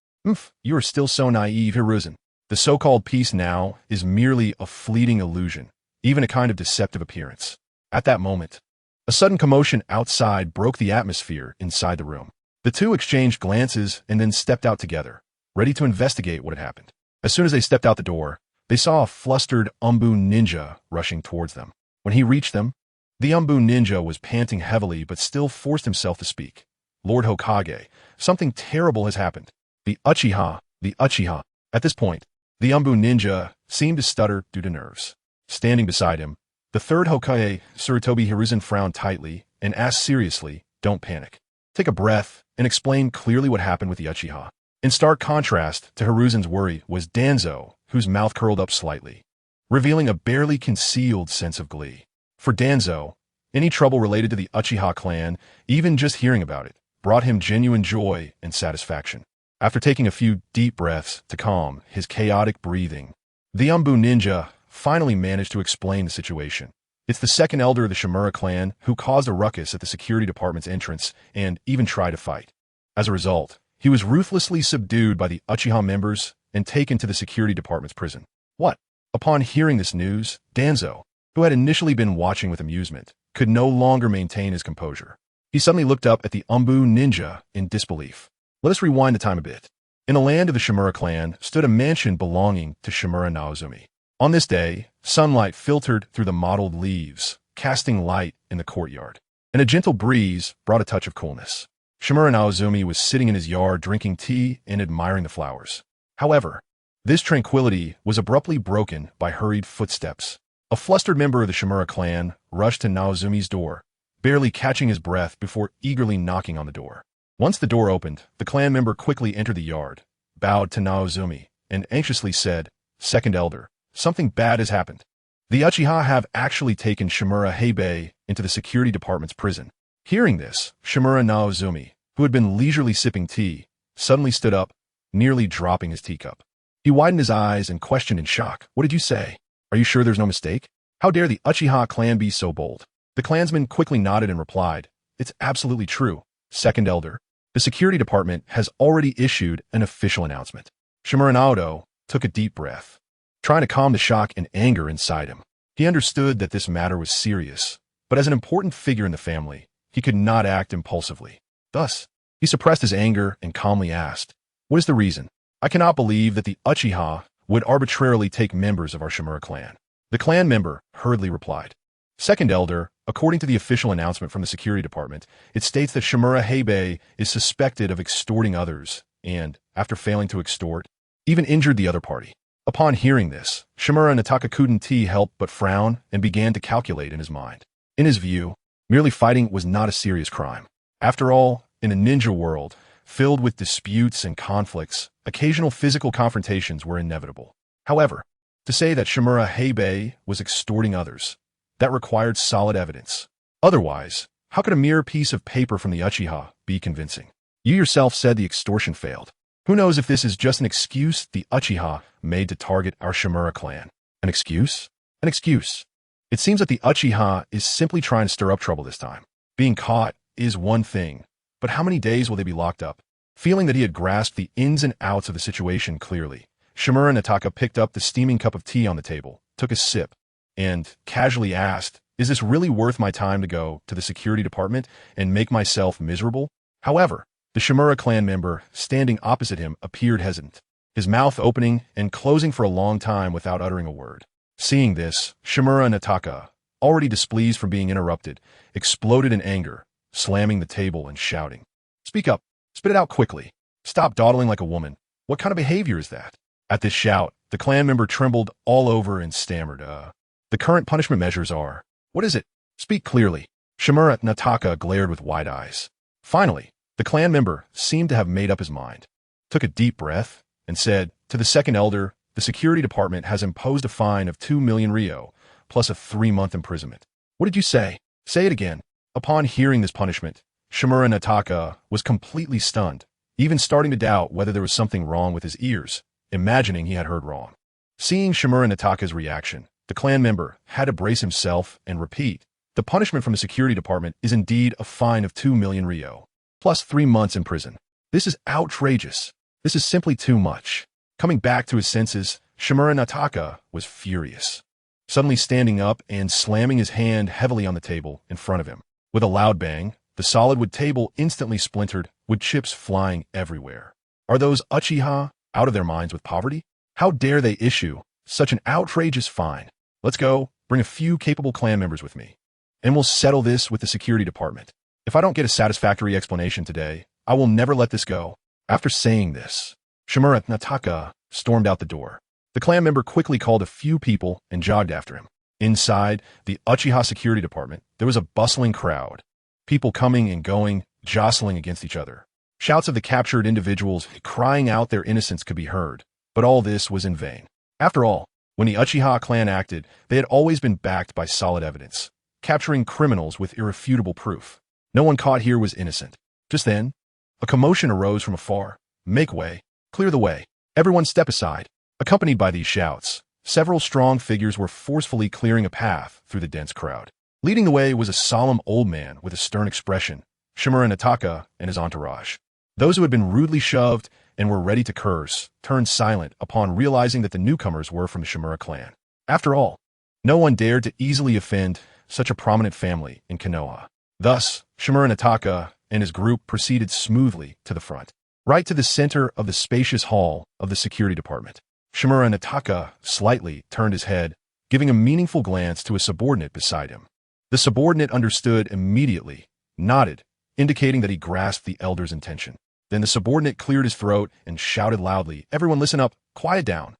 S1: "You are still so naive, Hiruzen. The so-called peace now is merely a fleeting illusion, even a kind of deceptive appearance." At that moment, a sudden commotion outside broke the atmosphere inside the room. The two exchanged glances and then stepped out together, ready to investigate what had happened. As soon as they stepped out the door, they saw a flustered Umbu ninja rushing towards them. When he reached them, the Umbu ninja was panting heavily but still forced himself to speak. "Lord Hokage, something terrible has happened. The Uchiha. At this point, the Umbu ninja seemed to stutter due to nerves. Standing beside him, the third Hokage, Sarutobi Hiruzen, frowned tightly and asked seriously, "Don't panic. Take a breath and explain clearly what happened with the Uchiha." In stark contrast to Hiruzen's worry was Danzo, whose mouth curled up slightly, revealing a barely concealed sense of glee. For Danzo, any trouble related to the Uchiha clan, even just hearing about it, brought him genuine joy and satisfaction. After taking a few deep breaths to calm his chaotic breathing, the Umbu ninja finally managed to explain the situation. "It's the second elder of the Shimura clan who caused a ruckus at the security department's entrance and even tried to fight. As a result, he was ruthlessly subdued by the Uchiha members and taken to the security department's prison." What? Upon hearing this news, Danzo, who had initially been watching with amusement, could no longer maintain his composure. He suddenly looked up at the Umbu ninja in disbelief. Let us rewind the time a bit. In the land of the Shimura clan stood a mansion belonging to Shimura Naozumi. On this day, sunlight filtered through the mottled leaves, casting light in the courtyard, and a gentle breeze brought a touch of coolness. Shimura Naozumi was sitting in his yard drinking tea and admiring the flowers. However, this tranquility was abruptly broken by hurried footsteps. A flustered member of the Shimura clan rushed to Naozumi's door, barely catching his breath before eagerly knocking on the door. Once the door opened, the clan member quickly entered the yard, bowed to Naozumi, and anxiously said, "Second elder, something bad has happened. The Uchiha have actually taken Shimura Heibei into the security department's prison." Hearing this, Shimura Naozumi, who had been leisurely sipping tea, suddenly stood up, nearly dropping his teacup. He widened his eyes and questioned in shock, "What did you say? Are you sure there's no mistake? How dare the Uchiha clan be so bold?" The clansman quickly nodded and replied, "It's absolutely true, second elder. The security department has already issued an official announcement." Shimura Naoto took a deep breath, trying to calm the shock and anger inside him. He understood that this matter was serious, but as an important figure in the family, he could not act impulsively. Thus, he suppressed his anger and calmly asked, "What is the reason? I cannot believe that the Uchiha would arbitrarily take members of our Shimura clan." The clan member hurriedly replied, "Second elder, according to the official announcement from the security department, it states that Shimura Heibei is suspected of extorting others and, after failing to extort, even injured the other party." Upon hearing this, Shimura Nataka couldn't help but frown and began to calculate in his mind. In his view, merely fighting was not a serious crime. After all, in a ninja world, filled with disputes and conflicts, occasional physical confrontations were inevitable. However, to say that Shimura Heibei was extorting others, that required solid evidence. Otherwise, how could a mere piece of paper from the Uchiha be convincing? You yourself said the extortion failed. Who knows if this is just an excuse the Uchiha made to target our Shimura clan? An excuse? An excuse. It seems that the Uchiha is simply trying to stir up trouble this time. Being caught is one thing, but how many days will they be locked up? Feeling that he had grasped the ins and outs of the situation clearly, Shimura Nataka picked up the steaming cup of tea on the table, took a sip, and casually asked, "Is this really worth my time to go to the security department and make myself miserable?" However, The Shimura clan member, standing opposite him, appeared hesitant, his mouth opening and closing for a long time without uttering a word. Seeing this, Shimura Nataka, already displeased from being interrupted, exploded in anger, slamming the table and shouting, "Speak up! Spit it out quickly! Stop dawdling like a woman! What kind of behavior is that?" At this shout, the clan member trembled all over and stammered, "The current punishment measures are..." "What is it? Speak clearly." Shimura Nataka glared with wide eyes. Finally, the clan member seemed to have made up his mind, took a deep breath, and said, "To the second elder, the security department has imposed a fine of 2 million ryo, plus a 3-month imprisonment." "What did you say? Say it again." Upon hearing this punishment, Shimura Nataka was completely stunned, even starting to doubt whether there was something wrong with his ears, imagining he had heard wrong. Seeing Shimura Nataka's reaction, the clan member had to brace himself and repeat, "The punishment from the security department is indeed a fine of 2 million ryo, plus 3 months in prison. This is outrageous. This is simply too much." Coming back to his senses, Shimura Nataka was furious, suddenly standing up and slamming his hand heavily on the table in front of him. With a loud bang, the solid wood table instantly splintered, with chips flying everywhere. Are those Uchiha out of their minds with poverty? How dare they issue such an outrageous fine? Let's go, bring a few capable clan members with me, and we'll settle this with the security department. If I don't get a satisfactory explanation today, I will never let this go. After saying this, Shimura Nataka stormed out the door. The clan member quickly called a few people and jogged after him. Inside the Uchiha security department, there was a bustling crowd, people coming and going, jostling against each other. Shouts of the captured individuals crying out their innocence could be heard, but all this was in vain. After all, when the Uchiha clan acted, they had always been backed by solid evidence, capturing criminals with irrefutable proof. No one caught here was innocent. Just then, a commotion arose from afar. "Make way! Clear the way! Everyone step aside!" Accompanied by these shouts, several strong figures were forcefully clearing a path through the dense crowd. Leading the way was a solemn old man with a stern expression, Shimura Nataka and his entourage. Those who had been rudely shoved and were ready to curse turned silent upon realizing that the newcomers were from the Shimura clan. After all, no one dared to easily offend such a prominent family in Konoha. Thus, Shimura Nataka and his group proceeded smoothly to the front, right to the center of the spacious hall of the security department. Shimura Nataka slightly turned his head, giving a meaningful glance to a subordinate beside him. The subordinate understood immediately, nodded, indicating that he grasped the elder's intention. Then the subordinate cleared his throat and shouted loudly, "Everyone listen up, quiet down."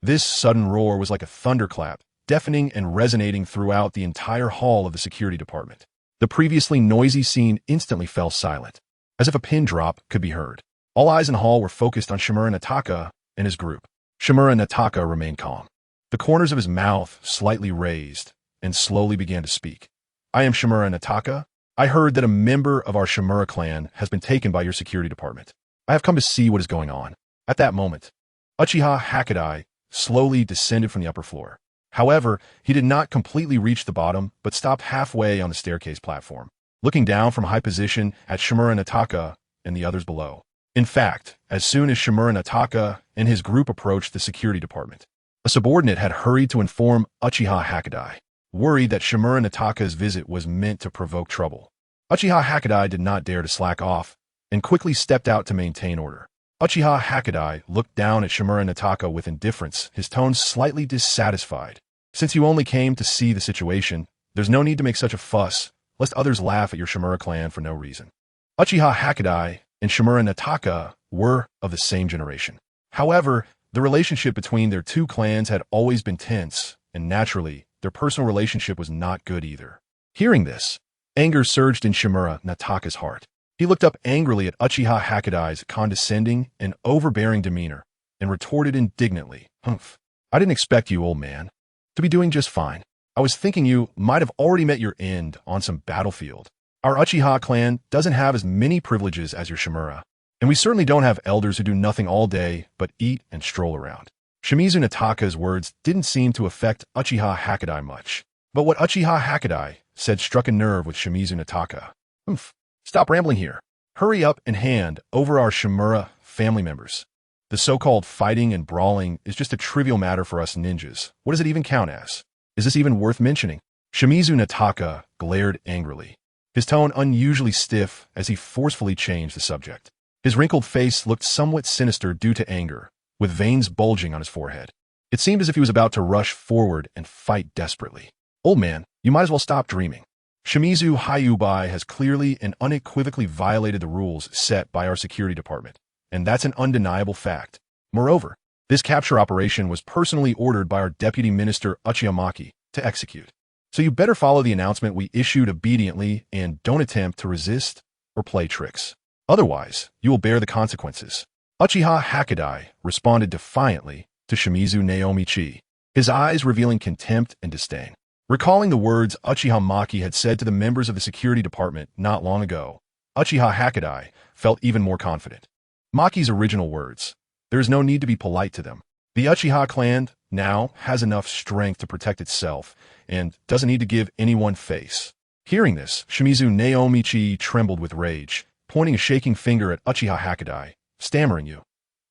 S1: This sudden roar was like a thunderclap, deafening and resonating throughout the entire hall of the security department. The previously noisy scene instantly fell silent, as if a pin drop could be heard. All eyes in the hall were focused on Shimura Nataka and his group. Shimura Nataka remained calm, the corners of his mouth slightly raised, and slowly began to speak. "I am Shimura Nataka. I heard that a member of our Shimura clan has been taken by your security department. I have come to see what is going on." At that moment, Uchiha Hokage slowly descended from the upper floor. However, he did not completely reach the bottom, but stopped halfway on the staircase platform, looking down from a high position at Shimura Nataka and the others below. In fact, as soon as Shimura Nataka and his group approached the security department, a subordinate had hurried to inform Uchiha Hokage, worried that Shimura Nataka's visit was meant to provoke trouble. Uchiha Hokage did not dare to slack off, and quickly stepped out to maintain order. Uchiha Hokage looked down at Shimura Nataka with indifference, his tone slightly dissatisfied. "Since you only came to see the situation, there's no need to make such a fuss, lest others laugh at your Shimura clan for no reason." Uchiha Hokage and Shimura Nataka were of the same generation. However, the relationship between their two clans had always been tense, and naturally, their personal relationship was not good either. Hearing this, anger surged in Shimura Nataka's heart. He looked up angrily at Uchiha Hokage's condescending and overbearing demeanor, and retorted indignantly, "Humph, I didn't expect you, old man, to be doing just fine. I was thinking you might have already met your end on some battlefield. Our Uchiha clan doesn't have as many privileges as your Shimura, and we certainly don't have elders who do nothing all day but eat and stroll around." Shimizu Nataka's words didn't seem to affect Uchiha Hokage much, but what Uchiha Hokage said struck a nerve with Shimizu Nataka. "Humph, stop rambling here. Hurry up and hand over our Shimura family members. The so-called fighting and brawling is just a trivial matter for us ninjas. What does it even count as? Is this even worth mentioning?" Shimizu Nataka glared angrily, his tone unusually stiff as he forcefully changed the subject. His wrinkled face looked somewhat sinister due to anger, with veins bulging on his forehead. It seemed as if he was about to rush forward and fight desperately. Old man, you might as well stop dreaming. Shimizu Hayubai has clearly and unequivocally violated the rules set by our security department, and that's an undeniable fact. Moreover, this capture operation was personally ordered by our Deputy Minister Uchiha to execute. So you better follow the announcement we issued obediently and don't attempt to resist or play tricks. Otherwise, you will bear the consequences. Uchiha Hakadai responded defiantly to Shimizu Naomichi, his eyes revealing contempt and disdain. Recalling the words Uchiha Maki had said to the members of the security department not long ago, Uchiha Hakadai felt even more confident. Maki's original words, "There is no need to be polite to them. The Uchiha clan now has enough strength to protect itself and doesn't need to give anyone face." Hearing this, Shimizu Naomichi trembled with rage, pointing a shaking finger at Uchiha Hakadai, stammering,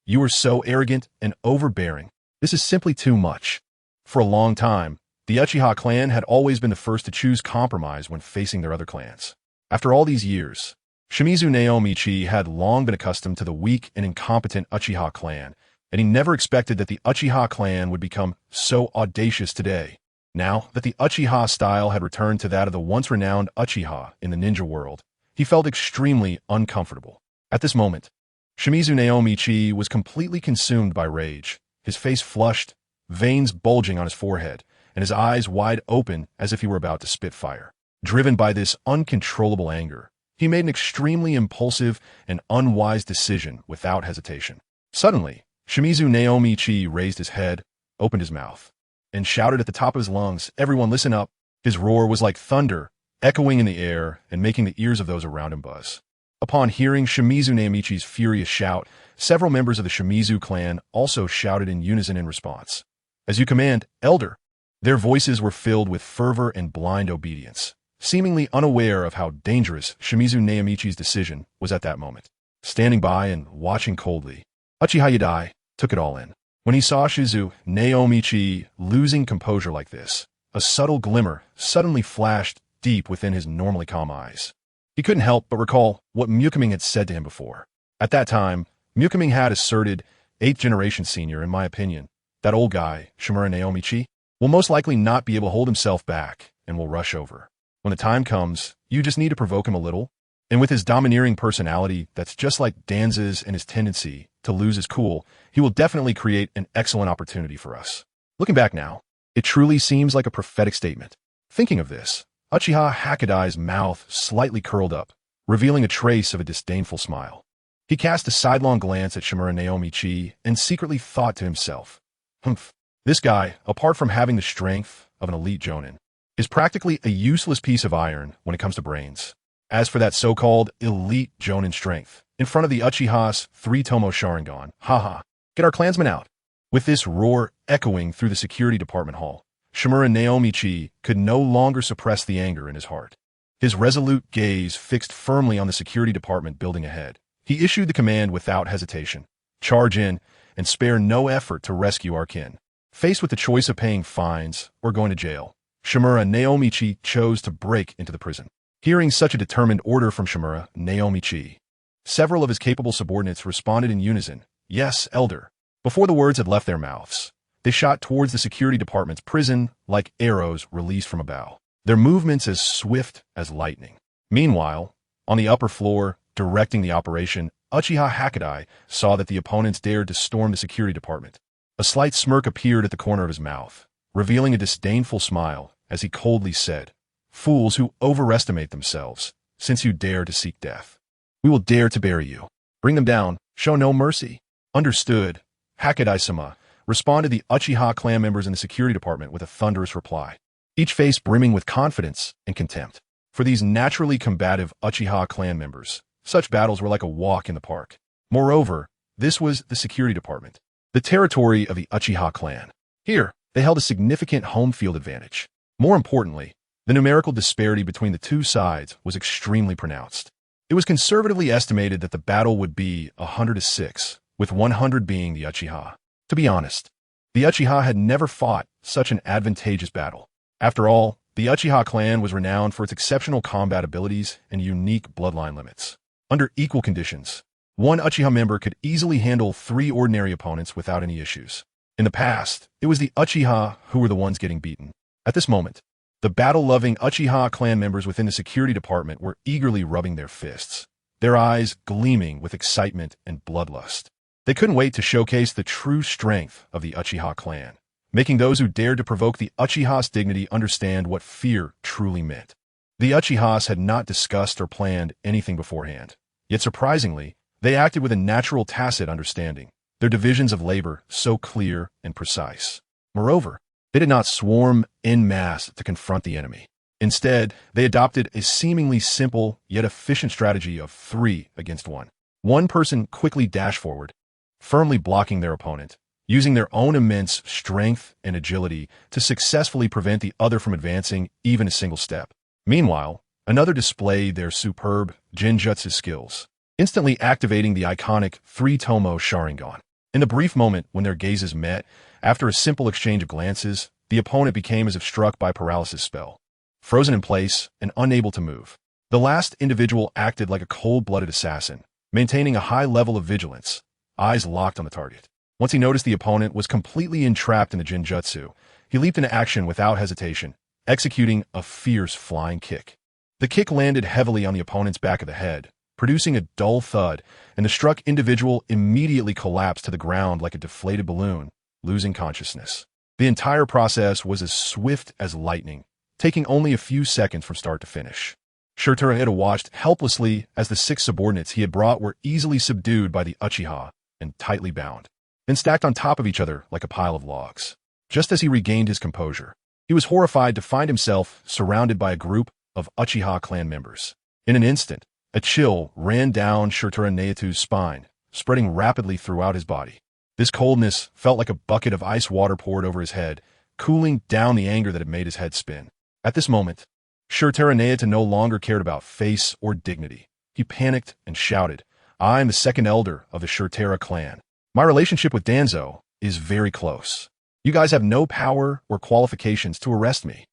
S1: You are so arrogant and overbearing. This is simply too much." For a long time, the Uchiha clan had always been the first to choose compromise when facing their other clans. After all these years, Shimizu Naomichi had long been accustomed to the weak and incompetent Uchiha clan, and he never expected that the Uchiha clan would become so audacious today. Now that the Uchiha style had returned to that of the once-renowned Uchiha in the ninja world, he felt extremely uncomfortable. At this moment, Shimizu Naomichi was completely consumed by rage, his face flushed, veins bulging on his forehead, and his eyes wide open as if he were about to spit fire. Driven by this uncontrollable anger, he made an extremely impulsive and unwise decision without hesitation. Suddenly, Shimizu Naomichi raised his head, opened his mouth, and shouted at the top of his lungs, "Everyone listen up." His roar was like thunder, echoing in the air and making the ears of those around him buzz. Upon hearing Shimizu Naomichi's furious shout, several members of the Shimizu clan also shouted in unison in response. "As you command, Elder." Their voices were filled with fervor and blind obedience, seemingly unaware of how dangerous Shimizu Naomichi's decision was at that moment. Standing by and watching coldly, Uchiha Yadai took it all in. When he saw Shimizu Naomichi losing composure like this, a subtle glimmer suddenly flashed deep within his normally calm eyes. He couldn't help but recall what Ming had said to him before. At that time, Ming had asserted, 8th generation senior, in my opinion, that old guy, Shimura Naomichi, will most likely not be able to hold himself back and will rush over. When the time comes, you just need to provoke him a little. And with his domineering personality that's just like Danzo's and his tendency to lose his cool, he will definitely create an excellent opportunity for us. Looking back now, it truly seems like a prophetic statement. Thinking of this, Uchiha Hakadai's mouth slightly curled up, revealing a trace of a disdainful smile. He cast a sidelong glance at Shimura Naomichi and secretly thought to himself, "Humph, this guy, apart from having the strength of an elite jonin, is practically a useless piece of iron when it comes to brains. As for that so-called elite jonin strength, in front of the Uchiha's 3-tomo Sharingan, haha, get our clansmen out." With this roar echoing through the security department hall, Shimura Naomichi could no longer suppress the anger in his heart. His resolute gaze fixed firmly on the security department building ahead. He issued the command without hesitation. Charge in and spare no effort to rescue our kin. Faced with the choice of paying fines or going to jail, Shimura Naomichi chose to break into the prison. Hearing such a determined order from Shimura Naomichi, several of his capable subordinates responded in unison, "Yes, Elder." Before the words had left their mouths, they shot towards the security department's prison like arrows released from a bow, their movements as swift as lightning. Meanwhile, on the upper floor, directing the operation, Uchiha Hakadai saw that the opponents dared to storm the security department. A slight smirk appeared at the corner of his mouth, revealing a disdainful smile as he coldly said, "Fools who overestimate themselves, since you dare to seek death. We will dare to bury you. Bring them down, show no mercy." "Understood," Hakadai-sama responded the Uchiha clan members in the security department with a thunderous reply, each face brimming with confidence and contempt. For these naturally combative Uchiha clan members, such battles were like a walk in the park. Moreover, this was the security department, the territory of the Uchiha clan. Here, they held a significant home field advantage. More importantly, the numerical disparity between the two sides was extremely pronounced. It was conservatively estimated that the battle would be 100-6, with 100 being the Uchiha. To be honest, the Uchiha had never fought such an advantageous battle. After all, the Uchiha clan was renowned for its exceptional combat abilities and unique bloodline limits. Under equal conditions, One Uchiha member could easily handle 3 ordinary opponents without any issues. In the past, it was the Uchiha who were the ones getting beaten. At this moment, the battle-loving Uchiha clan members within the security department were eagerly rubbing their fists, their eyes gleaming with excitement and bloodlust. They couldn't wait to showcase the true strength of the Uchiha clan, making those who dared to provoke the Uchiha's dignity understand what fear truly meant. The Uchihas had not discussed or planned anything beforehand, yet surprisingly, they acted with a natural tacit understanding, their divisions of labor so clear and precise. Moreover, they did not swarm en masse to confront the enemy. Instead, they adopted a seemingly simple yet efficient strategy of 3 against 1. One person quickly dashed forward, firmly blocking their opponent, using their own immense strength and agility to successfully prevent the other from advancing even a single step. Meanwhile, another displayed their superb Genjutsu skills, instantly activating the iconic 3-tomo Sharingan. In the brief moment when their gazes met, after a simple exchange of glances, the opponent became as if struck by paralysis spell, frozen in place and unable to move. The last individual acted like a cold-blooded assassin, maintaining a high level of vigilance, eyes locked on the target. Once he noticed the opponent was completely entrapped in the Genjutsu, he leaped into action without hesitation, executing a fierce flying kick. The kick landed heavily on the opponent's back of the head, producing a dull thud, and the struck individual immediately collapsed to the ground like a deflated balloon, losing consciousness. The entire process was as swift as lightning, taking only a few seconds from start to finish. Jeriah watched helplessly as the 6 subordinates he had brought were easily subdued by the Uchiha and tightly bound, then stacked on top of each other like a pile of logs. Just as he regained his composure, he was horrified to find himself surrounded by a group of Uchiha clan members. In an instant, a chill ran down Jeriah's spine, spreading rapidly throughout his body. This coldness felt like a bucket of ice water poured over his head, cooling down the anger that had made his head spin. At this moment, Jeriah no longer cared about face or dignity. He panicked and shouted, "I am the second elder of the Jeriah clan. My relationship with Danzo is very close. You guys have no power or qualifications to arrest me."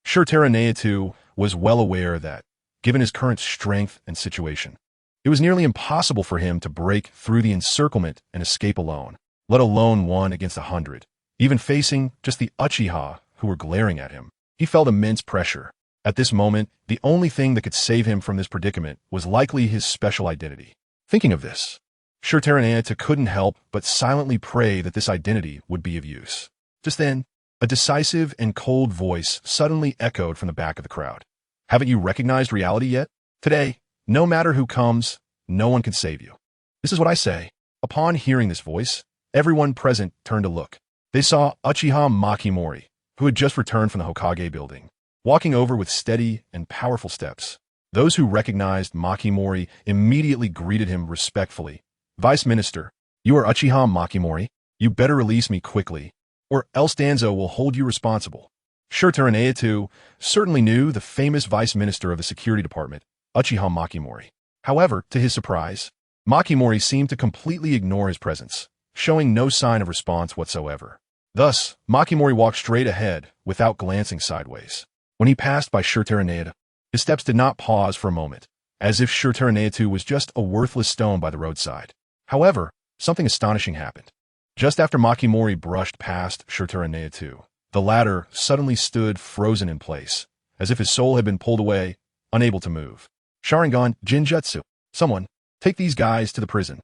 S1: Jeriah was well aware that, given his current strength and situation, it was nearly impossible for him to break through the encirclement and escape alone, let alone 1 against 100. Even facing just the Uchiha who were glaring at him, he felt immense pressure. At this moment, the only thing that could save him from this predicament was likely his special identity. Thinking of this, Jeriah couldn't help but silently pray that this identity would be of use. Just then, a decisive and cold voice suddenly echoed from the back of the crowd. "Haven't you recognized reality yet? Today, no matter who comes, no one can save you. This is what I say." Upon hearing this voice, everyone present turned to look. They saw Uchiha Makimori, who had just returned from the Hokage building, walking over with steady and powerful steps. Those who recognized Makimori immediately greeted him respectfully. "Vice Minister, you are Uchiha Makimori? You better release me quickly, or else Danzo will hold you responsible." Jeriah certainly knew the famous Vice Minister of the Security Department, Uchiha Makimori. However, to his surprise, Makimori seemed to completely ignore his presence, showing no sign of response whatsoever. Thus, Makimori walked straight ahead without glancing sideways. When he passed by Jeriah, his steps did not pause for a moment, as if Jeriah was just a worthless stone by the roadside. However, something astonishing happened. Just after Makimori brushed past Jeriah, the latter suddenly stood frozen in place, as if his soul had been pulled away, unable to move. "Sharingan Genjutsu. Someone, take these guys to the prison.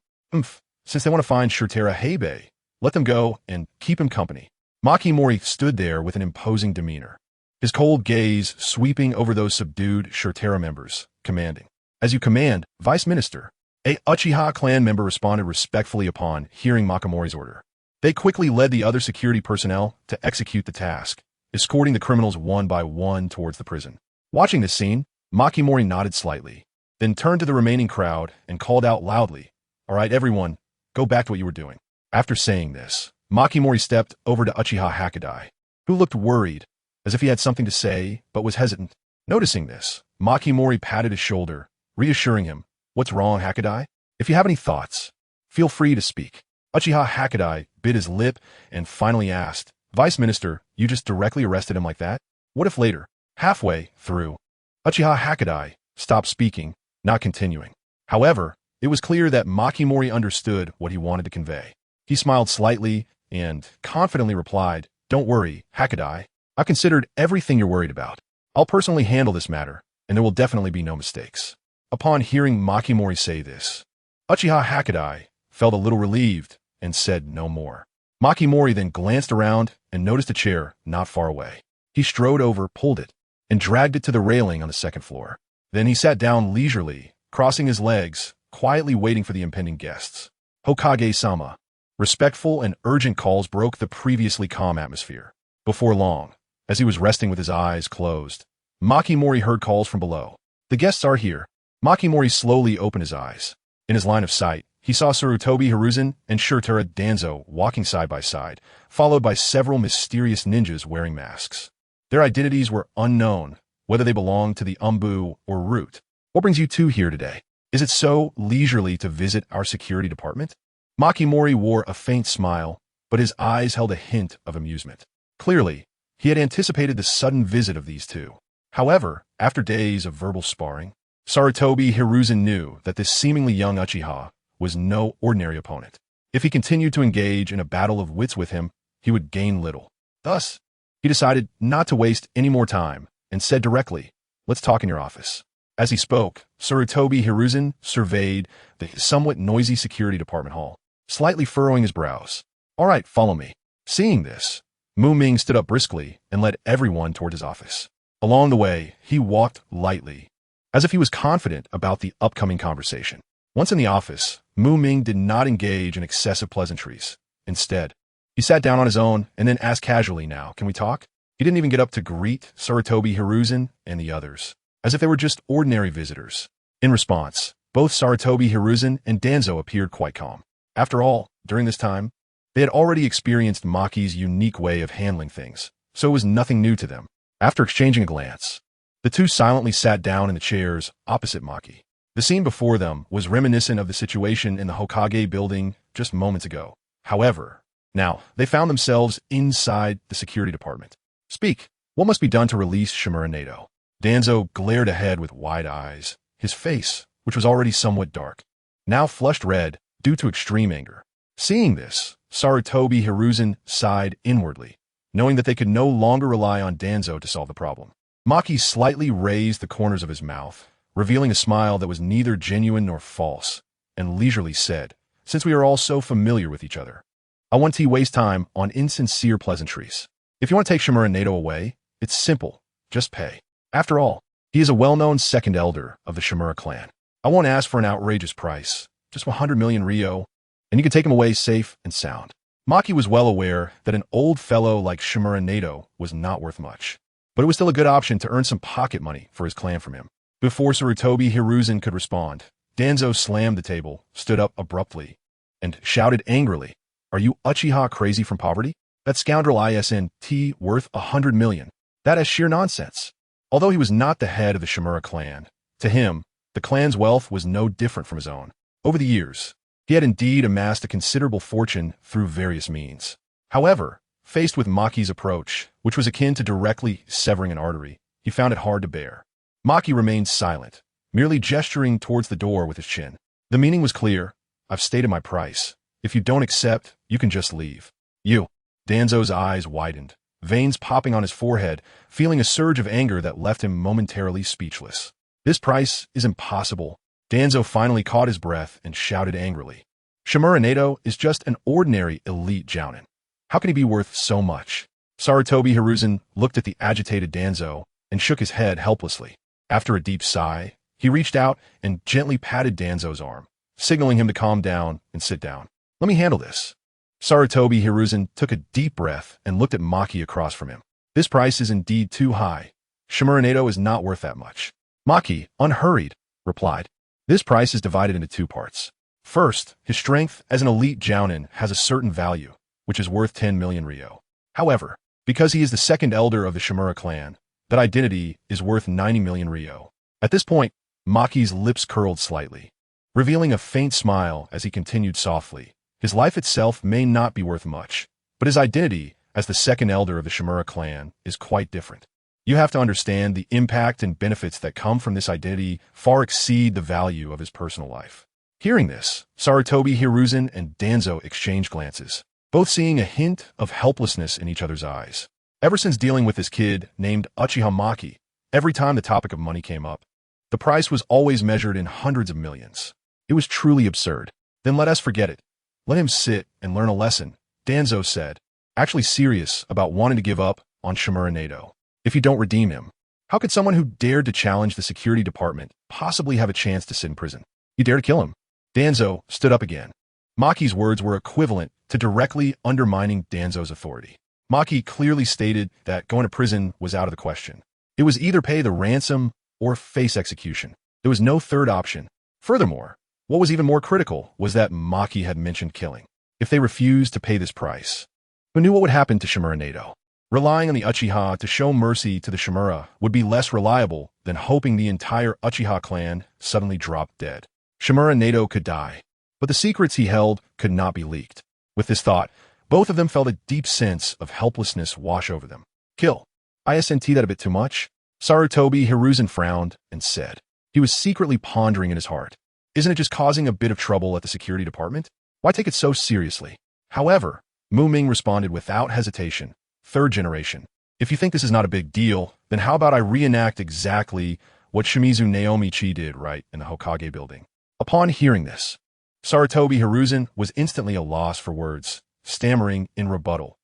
S1: Since they want to find Jeriah, let them go and keep him company." Makimori stood there with an imposing demeanor, his cold gaze sweeping over those subdued Jeriah members, commanding. "As you command, Vice Minister." A Uchiha clan member responded respectfully upon hearing Makimori's order. They quickly led the other security personnel to execute the task, escorting the criminals one by one towards the prison. Watching this scene, Makimori nodded slightly, then turned to the remaining crowd and called out loudly, "All right, everyone, go back to what you were doing." After saying this, Makimori stepped over to Uchiha Hokage, who looked worried, as if he had something to say but was hesitant. Noticing this, Makimori patted his shoulder, reassuring him, "What's wrong, Hokage? If you have any thoughts, feel free to speak." Uchiha Hokage bit his lip and finally asked, "Vice Minister, you just directly arrested him like that? What if later?" Halfway through, Uchiha Hokage stopped speaking, not continuing. However, It was clear that Makimori understood what he wanted to convey. He smiled slightly and confidently replied, "Don't worry, Hokage. I've considered everything you're worried about. I'll personally handle this matter, and there will definitely be no mistakes." Upon hearing Makimori say this, Uchiha Hokage felt a little relieved and said no more. Makimori then glanced around and noticed a chair not far away. He strode over, pulled it, and dragged it to the railing on the second floor. Then he sat down leisurely, crossing his legs, quietly waiting for the impending guests. Hokage-sama. Respectful and urgent calls broke the previously calm atmosphere. Before long, as he was resting with his eyes closed, Makimori heard calls from below. "The guests are here." Makimori slowly opened his eyes. In his line of sight, he saw Sarutobi Hiruzen and Shurtara Danzo walking side by side, followed by several mysterious ninjas wearing masks. Their identities were unknown, whether they belonged to the Umbu or Root. "What brings you two here today? Is it so leisurely to visit our security department?" Makimori wore a faint smile, but his eyes held a hint of amusement. Clearly, he had anticipated the sudden visit of these two. However, after days of verbal sparring, Sarutobi Hiruzen knew that this seemingly young Uchiha was no ordinary opponent. If he continued to engage in a battle of wits with him, he would gain little. Thus, he decided not to waste any more time and said directly, "Let's talk in your office." As he spoke, Sarutobi Hiruzen surveyed the somewhat noisy security department hall, slightly furrowing his brows. "All right, follow me." Seeing this, Ming stood up briskly and led everyone toward his office. Along the way, he walked lightly, as if he was confident about the upcoming conversation. Once in the office, Ming did not engage in excessive pleasantries. Instead, he sat down on his own and then asked casually, "Now, can we talk?" He didn't even get up to greet Sarutobi Hiruzen and the others, as if they were just ordinary visitors. In response, both Sarutobi Hiruzen and Danzo appeared quite calm. After all, during this time, they had already experienced Maki's unique way of handling things, so it was nothing new to them. After exchanging a glance, the two silently sat down in the chairs opposite Maki. The scene before them was reminiscent of the situation in the Hokage building just moments ago. However, now they found themselves inside the security department. "Speak. What must be done to release Shimura Nato?" Danzo glared ahead with wide eyes, his face, which was already somewhat dark, now flushed red due to extreme anger. Seeing this, Sarutobi Hiruzen sighed inwardly, knowing that they could no longer rely on Danzo to solve the problem. Maki slightly raised the corners of his mouth, revealing a smile that was neither genuine nor false, and leisurely said, "Since we are all so familiar with each other, I want to waste time on insincere pleasantries. If you want to take Shimura Nato away, it's simple. Just pay. After all, he is a well-known second elder of the Shimura clan. I won't ask for an outrageous price, just 100 million Ryo, and you can take him away safe and sound." Maki was well aware that an old fellow like Shimura Nato was not worth much, but it was still a good option to earn some pocket money for his clan from him. Before Sarutobi Hiruzen could respond, Danzo slammed the table, stood up abruptly, and shouted angrily, "Are you Uchiha crazy from poverty? That scoundrel isn't worth 100 million. That is sheer nonsense." Although he was not the head of the Shimura clan, to him, the clan's wealth was no different from his own. Over the years, he had indeed amassed a considerable fortune through various means. However, faced with Maki's approach, which was akin to directly severing an artery, he found it hard to bear. Maki remained silent, merely gesturing towards the door with his chin. The meaning was clear. "I've stated my price. If you don't accept, you can just leave." "You." Danzo's eyes widened, veins popping on his forehead, feeling a surge of anger that left him momentarily speechless. "This price is impossible." Danzo finally caught his breath and shouted angrily. "Shimura Nato is just an ordinary elite jounin. How can he be worth so much?" Sarutobi Hiruzen looked at the agitated Danzo and shook his head helplessly. After a deep sigh, he reached out and gently patted Danzo's arm, signaling him to calm down and sit down. "Let me handle this." Sarutobi Hiruzen took a deep breath and looked at Maki across from him. "This price is indeed too high. Shimura Nato is not worth that much." Maki, unhurried, replied, "This price is divided into two parts. First, his strength as an elite jounin has a certain value, which is worth 10 million Ryo. However, because he is the second elder of the Shimura clan, that identity is worth 90 million Ryo." At this point, Maki's lips curled slightly, revealing a faint smile as he continued softly. "His life itself may not be worth much, but his identity as the second elder of the Shimura clan is quite different. You have to understand the impact and benefits that come from this identity far exceed the value of his personal life. Hearing this, Sarutobi, Hiruzen, and Danzo exchange glances, both seeing a hint of helplessness in each other's eyes. Ever since dealing with this kid named Uchiha Maki, every time the topic of money came up, the price was always measured in hundreds of millions. It was truly absurd. Then let us forget it. Let him sit and learn a lesson, Danzo said, actually serious about wanting to give up on Iaido. If you don't redeem him, how could someone who dared to challenge the security department possibly have a chance to sit in prison? You dare to kill him? Danzo stood up again. Maki's words were equivalent to directly undermining Danzo's authority. Maki clearly stated that going to prison was out of the question. It was either pay the ransom or face execution. There was no third option. Furthermore, what was even more critical was that Maki had mentioned killing. If they refused to pay this price, who knew what would happen to Iaido? Relying on the Uchiha to show mercy to the Shimura would be less reliable than hoping the entire Uchiha clan suddenly dropped dead. Iaido could die, but the secrets he held could not be leaked. With this thought, both of them felt a deep sense of helplessness wash over them. Kill. Isn't that a bit too much? Sarutobi Hiruzen frowned and said. He was secretly pondering in his heart. Isn't it just causing a bit of trouble at the security department? Why take it so seriously? However, Ming responded without hesitation. Third generation. If you think this is not a big deal, then how about I reenact exactly what Shimizu Naomichi did right in the Hokage building? Upon hearing this, Sarutobi Hiruzen was instantly a loss for words, stammering in rebuttal.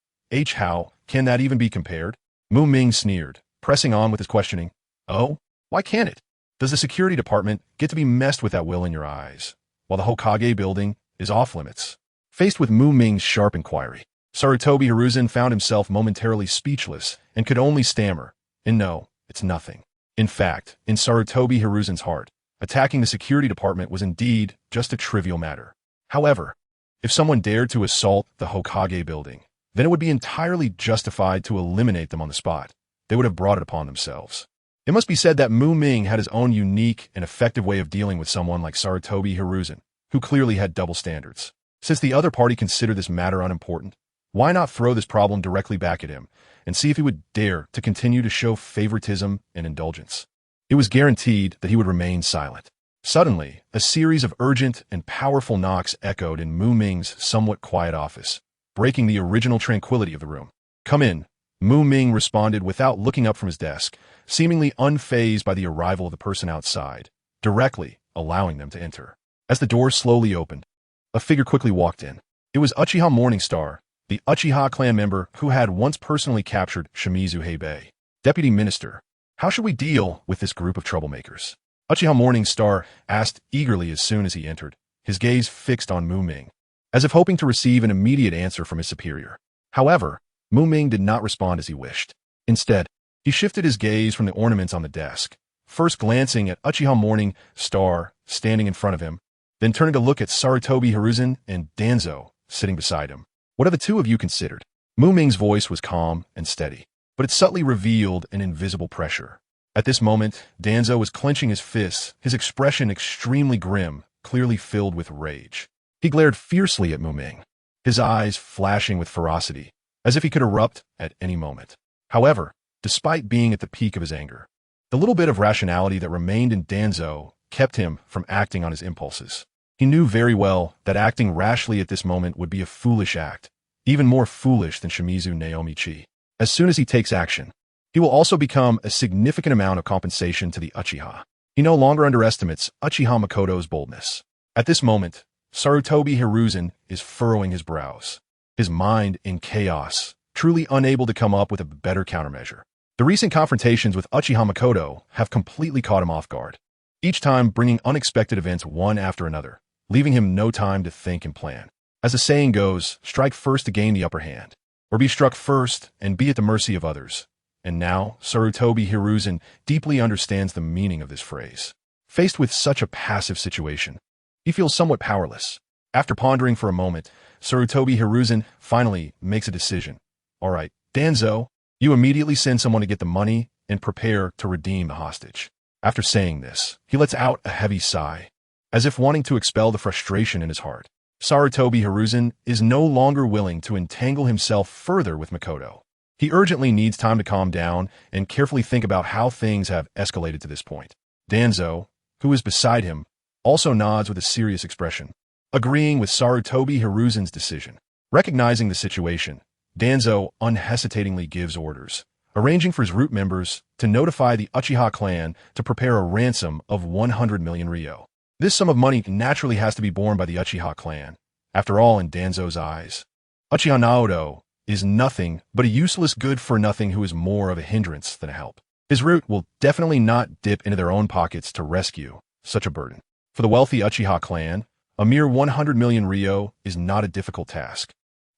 S1: How can that even be compared? Ming sneered, pressing on with his questioning. Oh, why can't it? Does the security department get to be messed with at will in your eyes, while the Hokage building is off limits? Faced with Ming's sharp inquiry, Sarutobi Hiruzen found himself momentarily speechless and could only stammer, and no, it's nothing. In fact, in Sarutobi Hiruzen's heart, attacking the security department was indeed just a trivial matter. However, if someone dared to assault the Hokage building, then it would be entirely justified to eliminate them on the spot. They would have brought it upon themselves. It must be said that Ming had his own unique and effective way of dealing with someone like Sarutobi Hiruzen, who clearly had double standards. Since the other party considered this matter unimportant, why not throw this problem directly back at him and see if he would dare to continue to show favoritism and indulgence? It was guaranteed that he would remain silent. Suddenly, a series of urgent and powerful knocks echoed in Ming's somewhat quiet office, breaking the original tranquility of the room. Come in, Ming responded without looking up from his desk, seemingly unfazed by the arrival of the person outside, directly allowing them to enter. As the door slowly opened, a figure quickly walked in. It was Uchiha Morningstar, the Uchiha clan member who had once personally captured Shimizu Heibai. Deputy Minister, how should we deal with this group of troublemakers? Uchiha Morningstar asked eagerly as soon as he entered, his gaze fixed on Ming, as if hoping to receive an immediate answer from his superior. However, Ming did not respond as he wished. Instead, he shifted his gaze from the ornaments on the desk, first glancing at Uchiha Morningstar standing in front of him, then turning to look at Sarutobi Hiruzen and Danzo sitting beside him. What have the two of you considered? Ming's voice was calm and steady, but it subtly revealed an invisible pressure. At this moment, Danzo was clenching his fists, his expression extremely grim, clearly filled with rage. He glared fiercely at Ming, his eyes flashing with ferocity, as if he could erupt at any moment. However, despite being at the peak of his anger, the little bit of rationality that remained in Danzo kept him from acting on his impulses. He knew very well that acting rashly at this moment would be a foolish act, even more foolish than Shimizu Naomichi. As soon as he takes action, he will also become a significant amount of compensation to the Uchiha. He no longer underestimates Uchiha Makoto's boldness. At this moment, Sarutobi Hiruzen is furrowing his brows, his mind in chaos, truly unable to come up with a better countermeasure. The recent confrontations with Uchiha Makoto have completely caught him off guard, each time bringing unexpected events one after another, leaving him no time to think and plan. As the saying goes, strike first to gain the upper hand, or be struck first and be at the mercy of others. And now, Sarutobi Hiruzen deeply understands the meaning of this phrase. Faced with such a passive situation, he feels somewhat powerless. After pondering for a moment, Sarutobi Hiruzen finally makes a decision. All right, Danzo, you immediately send someone to get the money and prepare to redeem the hostage. After saying this, he lets out a heavy sigh, as if wanting to expel the frustration in his heart. Sarutobi Hiruzen is no longer willing to entangle himself further with Makoto. He urgently needs time to calm down and carefully think about how things have escalated to this point. Danzo, who is beside him, also nods with a serious expression, agreeing with Sarutobi Hiruzen's decision. Recognizing the situation, Danzo unhesitatingly gives orders, arranging for his root members to notify the Uchiha clan to prepare a ransom of 100 million ryo. This sum of money naturally has to be borne by the Uchiha clan. After all, in Danzo's eyes, Uchiha Naruto is nothing but a useless good-for-nothing who is more of a hindrance than a help. His root will definitely not dip into their own pockets to rescue such a burden. For the wealthy Uchiha clan, a mere 100 million ryo is not a difficult task.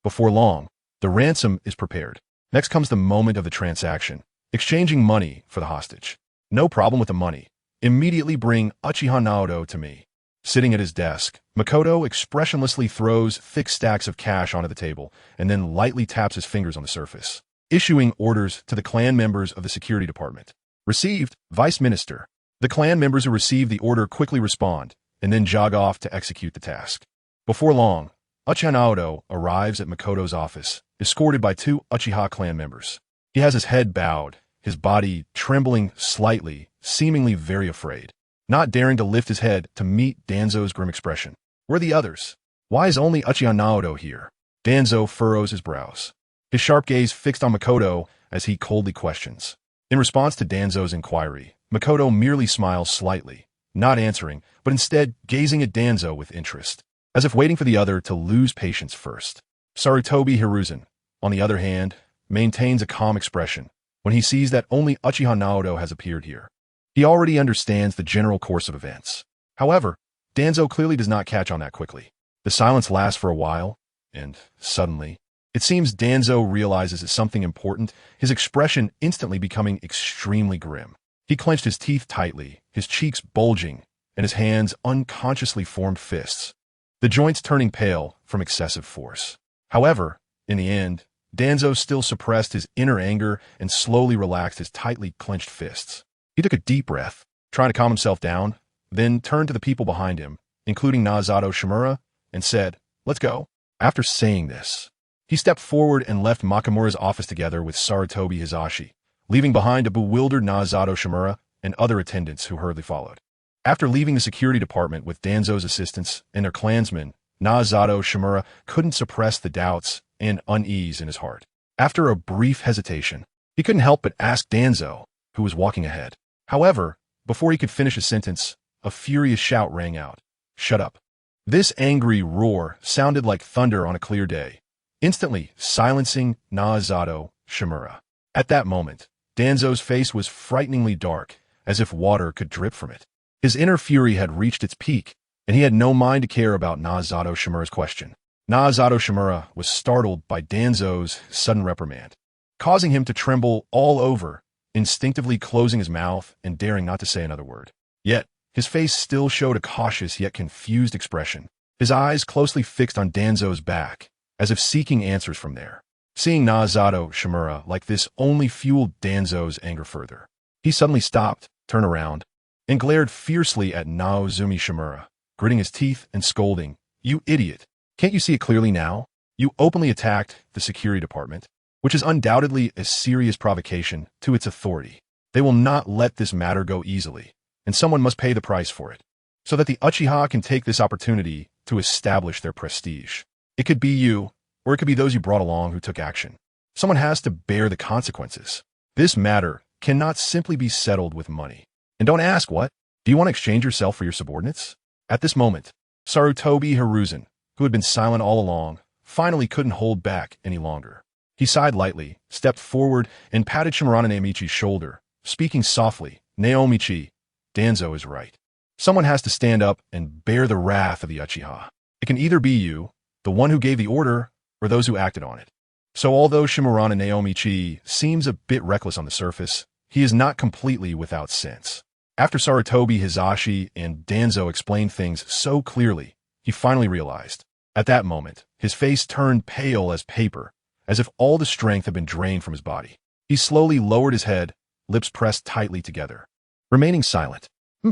S1: Before long, the ransom is prepared. Next comes the moment of the transaction, exchanging money for the hostage. No problem with the money. Immediately bring Uchiha Naruto to me. Sitting at his desk, Makoto expressionlessly throws thick stacks of cash onto the table and then lightly taps his fingers on the surface, issuing orders to the clan members of the security department. Received, Vice Minister. The clan members who receive the order quickly respond and then jog off to execute the task. Before long, Uchiha Naruto arrives at Makoto's office, escorted by 2 Uchiha clan members. He has his head bowed, his body trembling slightly, seemingly very afraid, not daring to lift his head to meet Danzo's grim expression. Where are the others? Why is only Uchiha Naruto here? Danzo furrows his brows, his sharp gaze fixed on Makoto as he coldly questions. In response to Danzo's inquiry, Makoto merely smiles slightly, not answering, but instead gazing at Danzo with interest, as if waiting for the other to lose patience first. Sarutobi Hiruzen, on the other hand, maintains a calm expression when he sees that only Uchiha Naruto has appeared here. He already understands the general course of events. However, Danzo clearly does not catch on that quickly. The silence lasts for a while, and suddenly, it seems Danzo realizes it's something important, his expression instantly becoming extremely grim. He clenched his teeth tightly, his cheeks bulging, and his hands unconsciously formed fists, the joints turning pale from excessive force. However, in the end, Danzo still suppressed his inner anger and slowly relaxed his tightly clenched fists. He took a deep breath, trying to calm himself down, then turned to the people behind him, including Naozato Shimura, and said, "Let's go." After saying this, he stepped forward and left Makamura's office together with Sarutobi Hizashi, leaving behind a bewildered Naozato Shimura and other attendants who hurriedly followed. After leaving the security department with Danzo's assistants and their clansmen, Naozato Shimura couldn't suppress the doubts and unease in his heart. After a brief hesitation, he couldn't help but ask Danzo, who was walking ahead. However, before he could finish his sentence, a furious shout rang out. "Shut up." This angry roar sounded like thunder on a clear day, instantly silencing Naozato Shimura. At that moment, Danzo's face was frighteningly dark, as if water could drip from it. His inner fury had reached its peak, and he had no mind to care about Naozato Shimura's question. Naozato Shimura was startled by Danzo's sudden reprimand, causing him to tremble all over, instinctively closing his mouth and daring not to say another word. Yet, his face still showed a cautious yet confused expression, his eyes closely fixed on Danzo's back, as if seeking answers from there. Seeing Naozato Shimura like this only fueled Danzo's anger further. He suddenly stopped, turned around, and glared fiercely at Naozumi Shimura, gritting his teeth and scolding, "You idiot! Can't you see it clearly now? You openly attacked the security department, which is undoubtedly a serious provocation to its authority. They will not let this matter go easily, and someone must pay the price for it, so that the Uchiha can take this opportunity to establish their prestige. It could be you, or it could be those you brought along who took action. Someone has to bear the consequences. This matter cannot simply be settled with money. And don't ask what. Do you want to exchange yourself for your subordinates?" At this moment, Sarutobi Hiruzen, who had been silent all along, finally couldn't hold back any longer. He sighed lightly, stepped forward, and patted Shimurana Naomichi's shoulder, speaking softly, "Naomichi, Danzo is right. Someone has to stand up and bear the wrath of the Uchiha. It can either be you, the one who gave the order, or those who acted on it." So although Shimurana Naomichi seems a bit reckless on the surface, he is not completely without sense. After Sarutobi Hizashi and Danzo explained things so clearly, he finally realized. At that moment, his face turned pale as paper, as if all the strength had been drained from his body. He slowly lowered his head, lips pressed tightly together, remaining silent.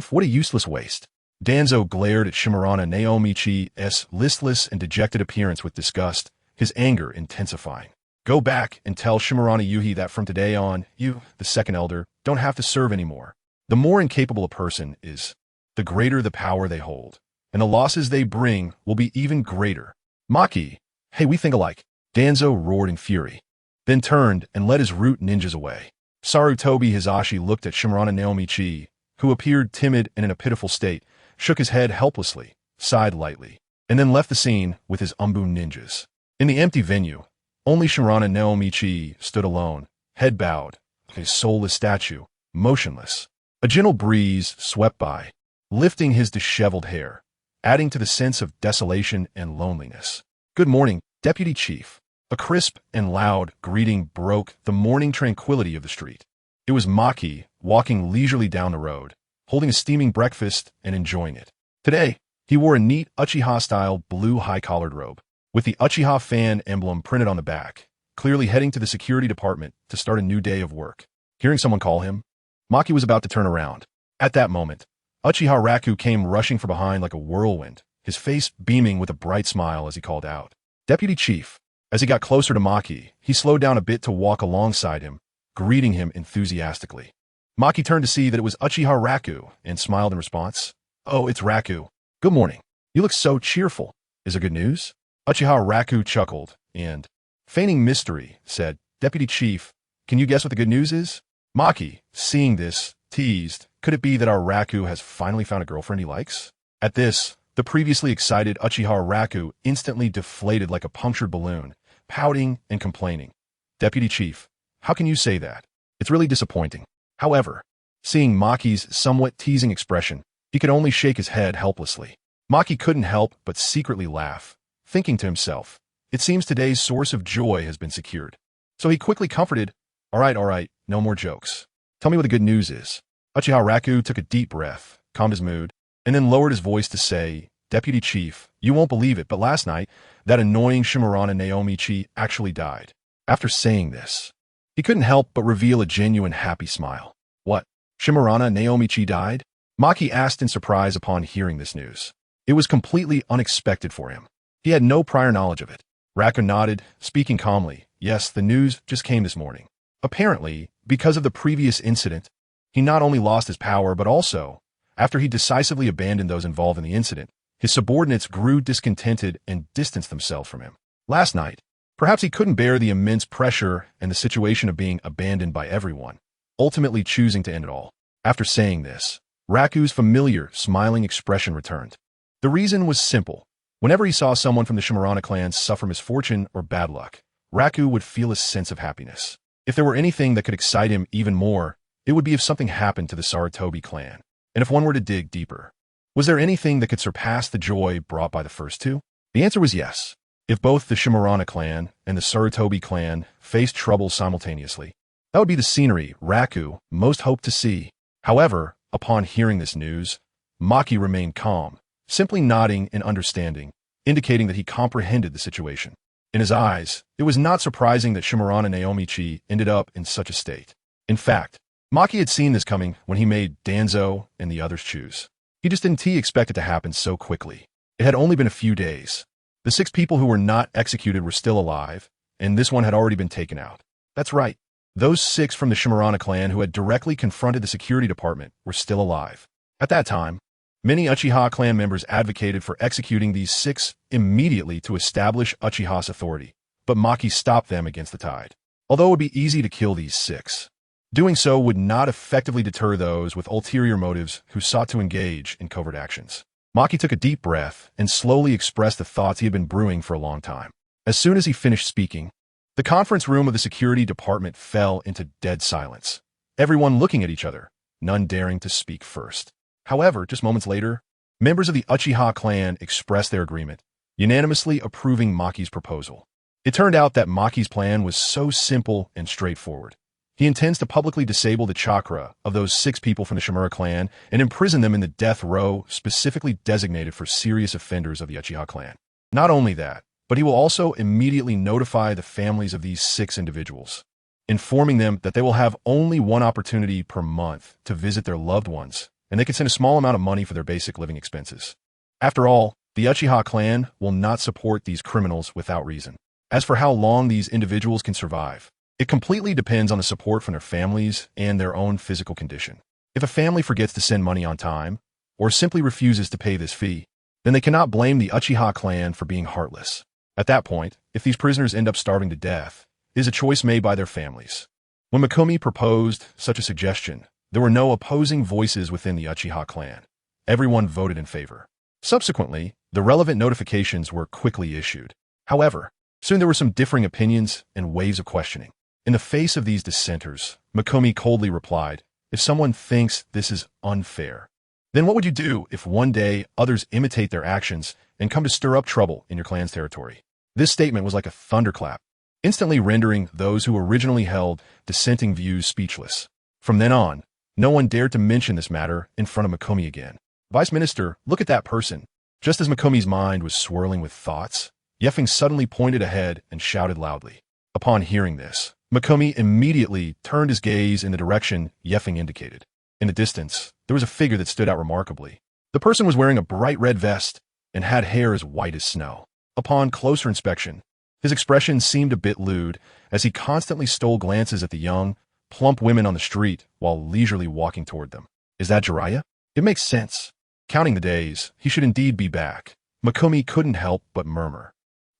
S1: What a useless waste. Danzo glared at Shimurana Naomichi's listless and dejected appearance with disgust, his anger intensifying. "Go back and tell Shimurana Yuhi that from today on, you, the second elder, don't have to serve anymore. The more incapable a person is, the greater the power they hold, and the losses they bring will be even greater. Maki, hey, we think alike. Danzo roared in fury, then turned and led his root ninjas away. Sarutobi Hisashi looked at Shimurana Naomichi, who appeared timid and in a pitiful state, shook his head helplessly, sighed lightly, and then left the scene with his Umbun ninjas. In the empty venue, only Shimurana Naomichi stood alone, head bowed, his soulless statue, motionless. A gentle breeze swept by, lifting his disheveled hair, adding to the sense of desolation and loneliness. "Good morning, Deputy Chief." A crisp and loud greeting broke the morning tranquility of the street. It was Maki walking leisurely down the road, holding a steaming breakfast and enjoying it. Today, he wore a neat Uchiha-style blue high-collared robe, with the Uchiha fan emblem printed on the back, clearly heading to the security department to start a new day of work. Hearing someone call him, Maki was about to turn around. At that moment, Uchiha Raku came rushing from behind like a whirlwind, his face beaming with a bright smile as he called out, "Deputy Chief." As he got closer to Maki, he slowed down a bit to walk alongside him, greeting him enthusiastically. Maki turned to see that it was Uchiha Raku and smiled in response. "Oh, it's Raku. Good morning. You look so cheerful. Is there good news?" Uchiha Raku chuckled and, feigning mystery, said, "Deputy Chief, can you guess what the good news is?" Maki, seeing this, teased, "Could it be that our Raku has finally found a girlfriend he likes?" At this, the previously excited Uchiha Raku instantly deflated like a punctured balloon, pouting and complaining. "Deputy Chief, how can you say that? It's really disappointing." However, seeing Maki's somewhat teasing expression, he could only shake his head helplessly. Maki couldn't help but secretly laugh, thinking to himself, "It seems today's source of joy has been secured." So he quickly comforted, all right, no more jokes. Tell me what the good news is." Uchiha Raku took a deep breath, calmed his mood, and then lowered his voice to say, "Deputy Chief, you won't believe it, but last night, that annoying Shimurana Naomichi actually died." After saying this, he couldn't help but reveal a genuine happy smile. "What? Shimurana Naomichi died?" Maki asked in surprise upon hearing this news. It was completely unexpected for him. He had no prior knowledge of it. Raku nodded, speaking calmly. "Yes, the news just came this morning. Apparently, because of the previous incident, he not only lost his power, but also, after he decisively abandoned those involved in the incident, his subordinates grew discontented and distanced themselves from him. Last night, perhaps he couldn't bear the immense pressure and the situation of being abandoned by everyone, ultimately choosing to end it all." After saying this, Raku's familiar, smiling expression returned. The reason was simple. Whenever he saw someone from the Shimurana clan suffer misfortune or bad luck, Raku would feel a sense of happiness. If there were anything that could excite him even more, it would be if something happened to the Sarutobi clan. And if one were to dig deeper, was there anything that could surpass the joy brought by the first two? The answer was yes. If both the Shimurana clan and the Sarutobi clan faced trouble simultaneously, that would be the scenery Raku most hoped to see. However, upon hearing this news, Maki remained calm, simply nodding in understanding, indicating that he comprehended the situation. In his eyes, it was not surprising that Shimurana Naomichi ended up in such a state. In fact, Maki had seen this coming when he made Danzo and the others choose. He just didn't expect it to happen so quickly. It had only been a few days. The 6 people who were not executed were still alive, and this one had already been taken out. That's right. Those 6 from the Shimurana clan who had directly confronted the security department were still alive. At that time, many Uchiha clan members advocated for executing these 6 immediately to establish Uchiha's authority, but Maki stopped them against the tide. Although it would be easy to kill these 6, doing so would not effectively deter those with ulterior motives who sought to engage in covert actions. Maki took a deep breath and slowly expressed the thoughts he had been brewing for a long time. As soon as he finished speaking, the conference room of the security department fell into dead silence, everyone looking at each other, none daring to speak first. However, just moments later, members of the Uchiha clan expressed their agreement, unanimously approving Maki's proposal. It turned out that Maki's plan was so simple and straightforward. He intends to publicly disable the chakra of those 6 people from the Shimura clan and imprison them in the death row specifically designated for serious offenders of the Uchiha clan. Not only that, but he will also immediately notify the families of these 6 individuals, informing them that they will have only one opportunity per month to visit their loved ones, and they can send a small amount of money for their basic living expenses. After all, the Uchiha clan will not support these criminals without reason. As for how long these individuals can survive, it completely depends on the support from their families and their own physical condition. If a family forgets to send money on time, or simply refuses to pay this fee, then they cannot blame the Uchiha clan for being heartless. At that point, if these prisoners end up starving to death, it is a choice made by their families. When Mikumi proposed such a suggestion, there were no opposing voices within the Uchiha clan. Everyone voted in favor. Subsequently, the relevant notifications were quickly issued. However, soon there were some differing opinions and waves of questioning. In the face of these dissenters, Mikumi coldly replied, "If someone thinks this is unfair, then what would you do if one day others imitate their actions and come to stir up trouble in your clan's territory?" This statement was like a thunderclap, instantly rendering those who originally held dissenting views speechless. From then on, no one dared to mention this matter in front of Mikumi again. "Vice Minister, look at that person." Just as Mikumi's mind was swirling with thoughts, Yeffing suddenly pointed ahead and shouted loudly. Upon hearing this, Mikumi immediately turned his gaze in the direction Yeffing indicated. In the distance, there was a figure that stood out remarkably. The person was wearing a bright red vest and had hair as white as snow. Upon closer inspection, his expression seemed a bit lewd as he constantly stole glances at the young, plump women on the street while leisurely walking toward them. Is that Jeriah? It makes sense. Counting the days, he should indeed be back. Mikumi couldn't help but murmur.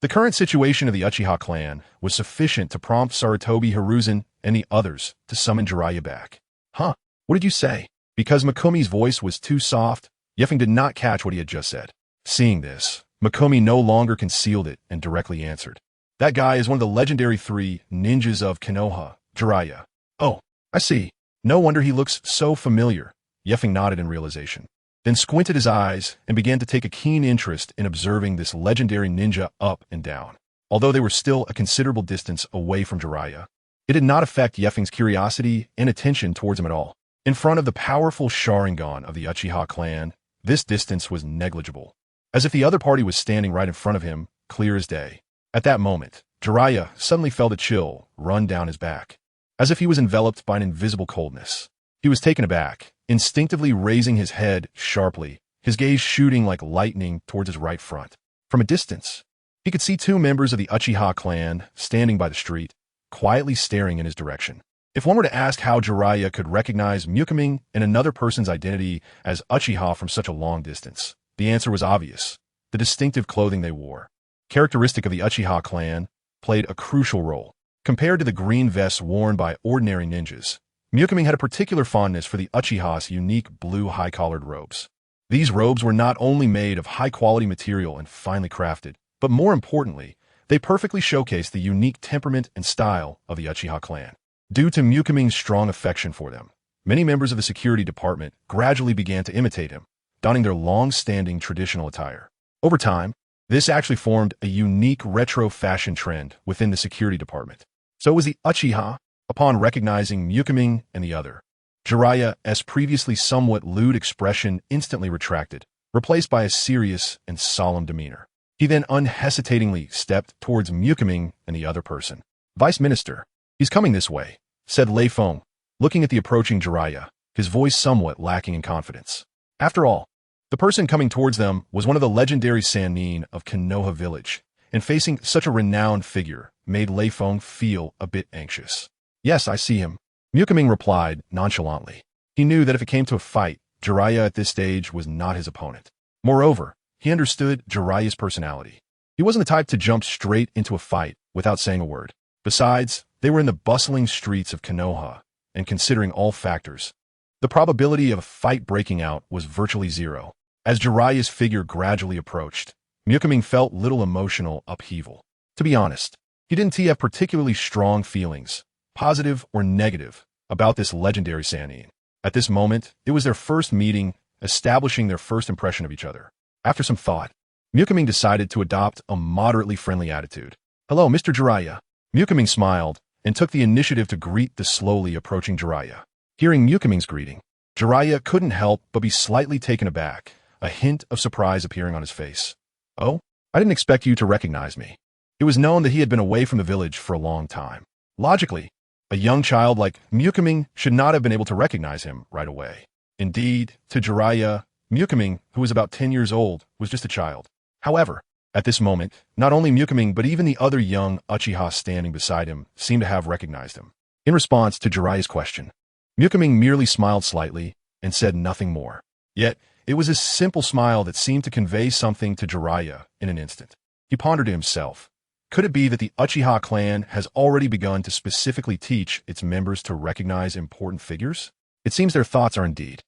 S1: The current situation of the Uchiha clan was sufficient to prompt Sarutobi, Hiruzen, and the others to summon Jeriah back. Huh? What did you say? Because Mikumi's voice was too soft, Yeffing did not catch what he had just said. Seeing this, Mikumi no longer concealed it and directly answered. That guy is one of the legendary 3 ninjas of Konoha, Jeriah. Oh, I see. No wonder he looks so familiar. Yeffing nodded in realization, then squinted his eyes and began to take a keen interest in observing this legendary ninja up and down. Although they were still a considerable distance away from Jeriah, it did not affect Yeffing's curiosity and attention towards him at all. In front of the powerful Sharingan of the Uchiha clan, this distance was negligible, as if the other party was standing right in front of him, clear as day. At that moment, Jeriah suddenly felt a chill run down his back, as if he was enveloped by an invisible coldness. He was taken aback, instinctively raising his head sharply, his gaze shooting like lightning towards his right front. From a distance, he could see 2 members of the Uchiha clan standing by the street, quietly staring in his direction. If one were to ask how Jeriah could recognize Ming and another person's identity as Uchiha from such a long distance, the answer was obvious: the distinctive clothing they wore, characteristic of the Uchiha clan, played a crucial role. Compared to the green vests worn by ordinary ninjas, Ming had a particular fondness for the Uchiha's unique blue high-collared robes. These robes were not only made of high-quality material and finely crafted, but more importantly, they perfectly showcased the unique temperament and style of the Uchiha clan. Due to Ming's strong affection for them, many members of the security department gradually began to imitate him, donning their long-standing traditional attire. Over time, this actually formed a unique retro fashion trend within the security department. So it was the Uchiha, upon recognizing Ming and the other, Jeriah's previously somewhat lewd expression instantly retracted, replaced by a serious and solemn demeanor. He then unhesitatingly stepped towards Ming and the other person. "Vice Minister, he's coming this way," said Lei Feng, looking at the approaching Jeriah, his voice somewhat lacking in confidence. After all, the person coming towards them was one of the legendary Sannin of Konoha village, and facing such a renowned figure made Lei Feng feel a bit anxious. "Yes, I see him," Ming replied nonchalantly. He knew that if it came to a fight, Jeriah at this stage was not his opponent. Moreover, he understood Jeriah's personality. He wasn't the type to jump straight into a fight without saying a word. Besides, they were in the bustling streets of Konoha, and considering all factors, the probability of a fight breaking out was virtually zero. As Jeriah's figure gradually approached, Ming felt little emotional upheaval. To be honest, he didn't have particularly strong feelings, positive or negative, about this legendary Sannin. At this moment, it was their first meeting, establishing their first impression of each other. After some thought, Ming decided to adopt a moderately friendly attitude. "Hello, Mr. Jeriah." Ming smiled and took the initiative to greet the slowly approaching Jeriah. Hearing Ming's greeting, Jeriah couldn't help but be slightly taken aback, a hint of surprise appearing on his face. "Oh, I didn't expect you to recognize me." It was known that he had been away from the village for a long time. Logically, a young child like Ming should not have been able to recognize him right away. Indeed, to Jeriah, Ming, who was about 10 years old, was just a child. However, at this moment, not only Ming but even the other young Uchiha standing beside him seemed to have recognized him. In response to Jeriah's question, Ming merely smiled slightly and said nothing more. Yet, It was a simple smile that seemed to convey something to Jeriah in an instant. He pondered to himself, could it be that the Uchiha clan has already begun to specifically teach its members to recognize important figures? It seems their thoughts are indeed.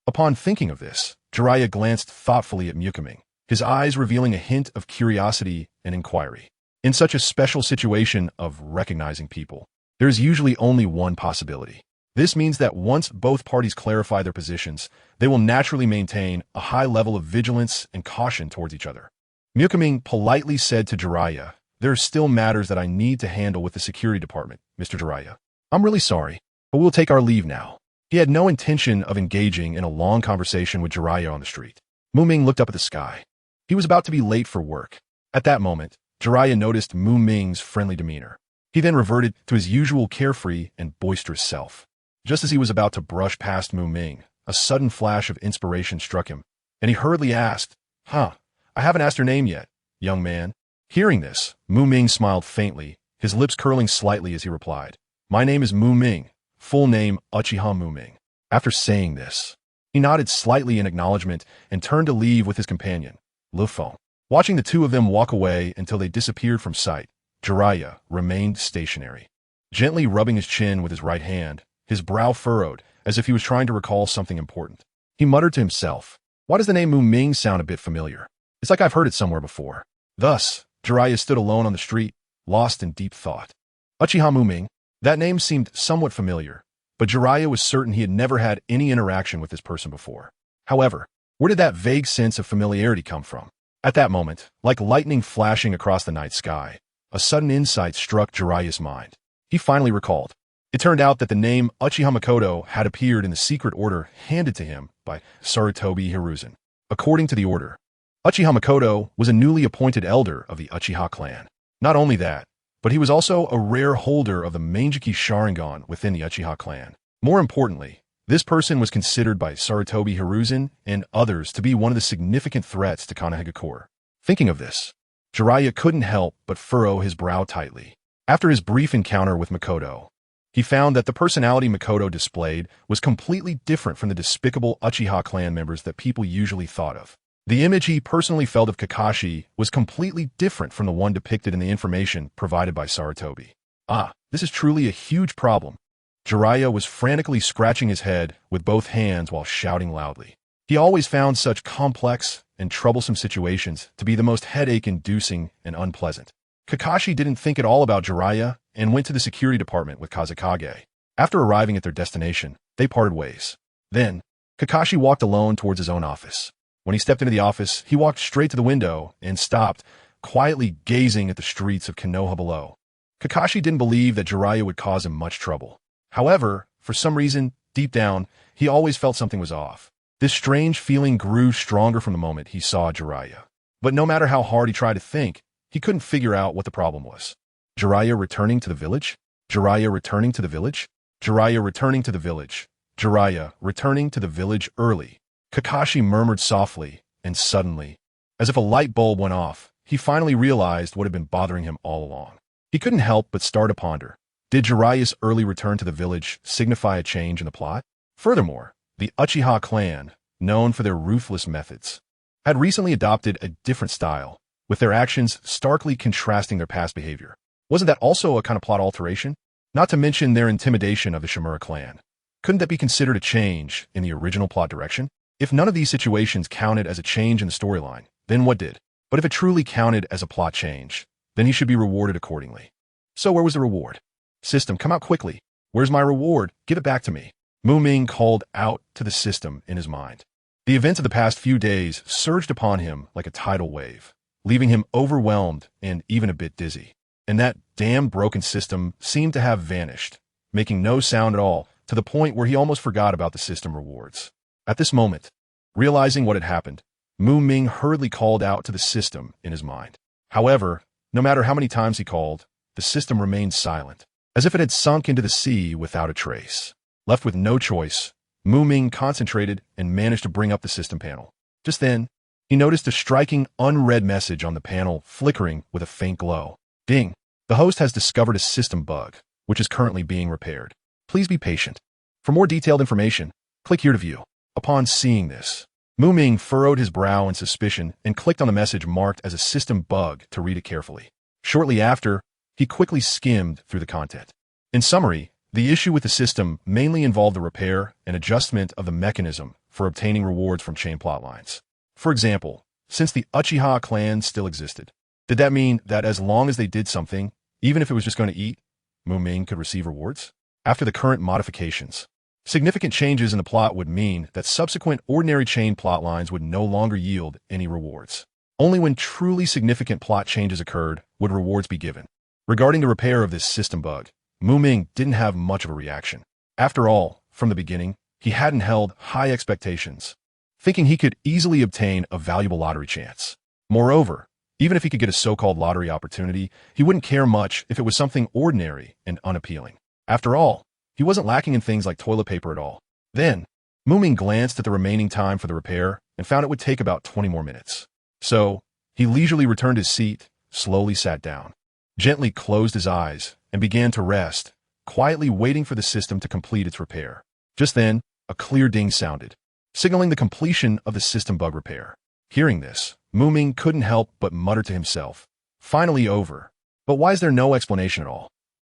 S1: Upon thinking of this, Jeriah glanced thoughtfully at Ming, his eyes revealing a hint of curiosity and inquiry. In such a special situation of recognizing people, there is usually only one possibility. This means that once both parties clarify their positions, they will naturally maintain a high level of vigilance and caution towards each other. Ming politely said to Jeriah, "There are still matters that I need to handle with the security department, Mr. Jeriah. I'm really sorry, but we'll take our leave now." He had no intention of engaging in a long conversation with Jeriah on the street. Ming looked up at the sky. He was about to be late for work. At that moment, Jeriah noticed Ming's friendly demeanor. He then reverted to his usual carefree and boisterous self. Just as he was about to brush past Ming, a sudden flash of inspiration struck him, and he hurriedly asked, I haven't asked her name yet, young man." Hearing this, Ming smiled faintly, his lips curling slightly as he replied, "My name is Ming, full name Uchiha Ming." After saying this, he nodded slightly in acknowledgement and turned to leave with his companion, Lufeng. Watching the two of them walk away until they disappeared from sight, Jeriah remained stationary. Gently rubbing his chin with his right hand, his brow furrowed as if he was trying to recall something important. He muttered to himself, "Why does the name Ming sound a bit familiar? It's like I've heard it somewhere before." Thus, Jeriah stood alone on the street, lost in deep thought. Uchiha Ming, that name seemed somewhat familiar, but Jeriah was certain he had never had any interaction with this person before. However, where did that vague sense of familiarity come from? At that moment, like lightning flashing across the night sky, a sudden insight struck Jeriah's mind. He finally recalled. It turned out that the name Uchiha Makoto had appeared in the secret order handed to him by Sarutobi Hiruzen. According to the order, Uchiha Makoto was a newly appointed elder of the Uchiha clan. Not only that, but he was also a rare holder of the Mangekyō Sharingan within the Uchiha clan. More importantly, this person was considered by Sarutobi Hiruzen and others to be one of the significant threats to Konohagakure. Thinking of this, Jeriah couldn't help but furrow his brow tightly. After his brief encounter with Makoto, he found that the personality Makoto displayed was completely different from the despicable Uchiha clan members that people usually thought of. The image he personally felt of Kakashi was completely different from the one depicted in the information provided by Sarutobi. This is truly a huge problem. Jeriah was frantically scratching his head with both hands while shouting loudly. He always found such complex and troublesome situations to be the most headache-inducing and unpleasant. Kakashi didn't think at all about Jeriah and went to the security department with Kazekage. After arriving at their destination, they parted ways. Then, Kakashi walked alone towards his own office. When he stepped into the office, he walked straight to the window and stopped, quietly gazing at the streets of Konoha below. Kakashi didn't believe that Jeriah would cause him much trouble. However, for some reason, deep down, he always felt something was off. This strange feeling grew stronger from the moment he saw Jeriah. But no matter how hard he tried to think, he couldn't figure out what the problem was. Jeriah returning to the village? Jeriah returning to the village? Jeriah returning to the village? Jeriah returning to the village early. Kakashi murmured softly, and suddenly, as if a light bulb went off, he finally realized what had been bothering him all along. He couldn't help but start to ponder. Did Jeriah's early return to the village signify a change in the plot? Furthermore, the Uchiha clan, known for their ruthless methods, had recently adopted a different style, with their actions starkly contrasting their past behavior. Wasn't that also a kind of plot alteration? Not to mention their intimidation of the Shimura clan. Couldn't that be considered a change in the original plot direction? If none of these situations counted as a change in the storyline, then what did? But if it truly counted as a plot change, then he should be rewarded accordingly. So where was the reward? System, come out quickly. Where's my reward? Give it back to me. Ming called out to the system in his mind. The events of the past few days surged upon him like a tidal wave, leaving him overwhelmed and even a bit dizzy. And that damn broken system seemed to have vanished, making no sound at all, to the point where he almost forgot about the system rewards. At this moment, realizing what had happened, Ming hurriedly called out to the system in his mind. However, no matter how many times he called, the system remained silent, as if it had sunk into the sea without a trace. Left with no choice, Ming concentrated and managed to bring up the system panel. Just then, he noticed a striking unread message on the panel flickering with a faint glow. Ding! The host has discovered a system bug, which is currently being repaired. Please be patient. For more detailed information, click here to view. Upon seeing this, Ming furrowed his brow in suspicion and clicked on the message marked as a system bug to read it carefully. Shortly after, he quickly skimmed through the content. In summary, the issue with the system mainly involved the repair and adjustment of the mechanism for obtaining rewards from chain plotlines. For example, since the Uchiha clan still existed, did that mean that as long as they did something, even if it was just going to eat, Ming could receive rewards? After the current modifications, significant changes in the plot would mean that subsequent ordinary chain plotlines would no longer yield any rewards. Only when truly significant plot changes occurred would rewards be given. Regarding the repair of this system bug, Ming didn't have much of a reaction. After all, from the beginning, he hadn't held high expectations, thinking he could easily obtain a valuable lottery chance. Moreover, even if he could get a so-called lottery opportunity, he wouldn't care much if it was something ordinary and unappealing. After all, he wasn't lacking in things like toilet paper at all. Then, Ming glanced at the remaining time for the repair and found it would take about 20 more minutes. So, he leisurely returned his seat, slowly sat down, gently closed his eyes, and began to rest, quietly waiting for the system to complete its repair. Just then, a clear ding sounded, signaling the completion of the system bug repair. Hearing this, Ming couldn't help but mutter to himself, "Finally over. But why is there no explanation at all?"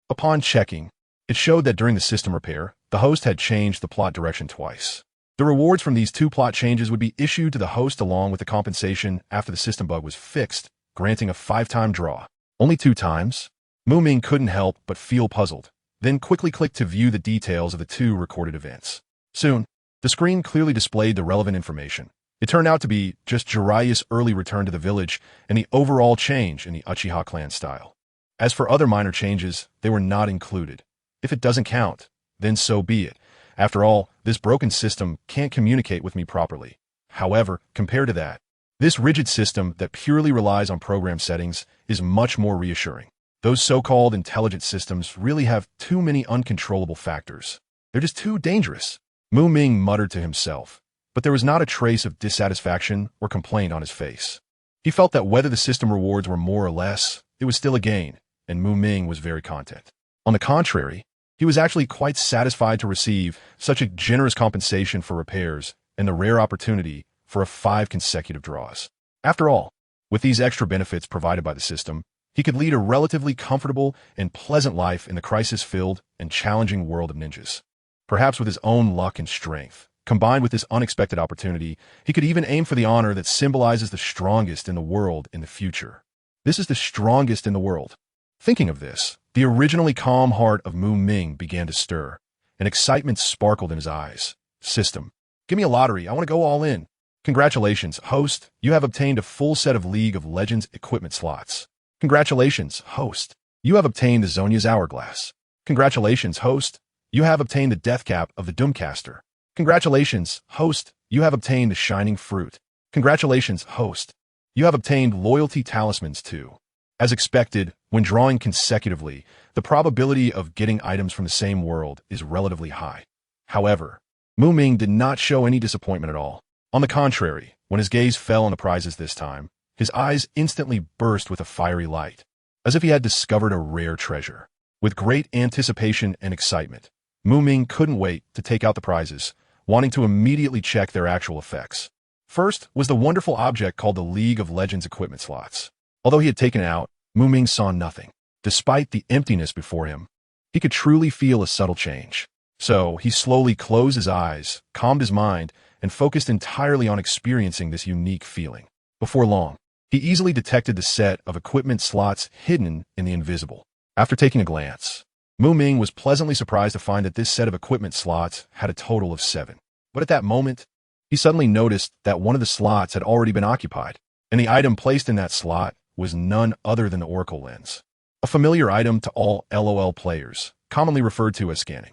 S1: Upon checking, it showed that during the system repair, the host had changed the plot direction twice. The rewards from these two plot changes would be issued to the host along with the compensation after the system bug was fixed, granting a 5-time draw. Only 2 times? Ming couldn't help but feel puzzled, then quickly clicked to view the details of the 2 recorded events. Soon, the screen clearly displayed the relevant information. It turned out to be just Jeriah's early return to the village and the overall change in the Uchiha clan style. As for other minor changes, they were not included. If it doesn't count, then so be it. After all, this broken system can't communicate with me properly. However, compared to that, this rigid system that purely relies on program settings is much more reassuring. Those so-called intelligent systems really have too many uncontrollable factors. They're just too dangerous. Ming muttered to himself, but there was not a trace of dissatisfaction or complaint on his face. He felt that whether the system rewards were more or less, it was still a gain, and Ming was very content. On the contrary, he was actually quite satisfied to receive such a generous compensation for repairs and the rare opportunity for 5 consecutive draws. After all, with these extra benefits provided by the system, he could lead a relatively comfortable and pleasant life in the crisis-filled and challenging world of ninjas. Perhaps with his own luck and strength, combined with this unexpected opportunity, he could even aim for the honor that symbolizes the strongest in the world in the future. This is the strongest in the world. Thinking of this, the originally calm heart of Ming began to stir, and excitement sparkled in his eyes. System. Give me a lottery. I want to go all in. Congratulations, host. You have obtained a full set of League of Legends equipment slots. Congratulations, host. You have obtained the Zonya's Hourglass. Congratulations, host. You have obtained the Death Cap of the Doomcaster. Congratulations, host. You have obtained the Shining Fruit. Congratulations, host. You have obtained Loyalty Talismans too. As expected, when drawing consecutively, the probability of getting items from the same world is relatively high. However, Ming did not show any disappointment at all. On the contrary, when his gaze fell on the prizes this time, his eyes instantly burst with a fiery light, as if he had discovered a rare treasure. With great anticipation and excitement, Ming couldn't wait to take out the prizes, wanting to immediately check their actual effects. First was the wonderful object called the League of Legends equipment slots. Although he had taken it out, Ming saw nothing. Despite the emptiness before him, he could truly feel a subtle change. So he slowly closed his eyes, calmed his mind, and focused entirely on experiencing this unique feeling. Before long, he easily detected the set of equipment slots hidden in the invisible. After taking a glance, Ming was pleasantly surprised to find that this set of equipment slots had a total of 7. But at that moment, he suddenly noticed that one of the slots had already been occupied, and the item placed in that slot was none other than the Oracle Lens, a familiar item to all LOL players, commonly referred to as scanning.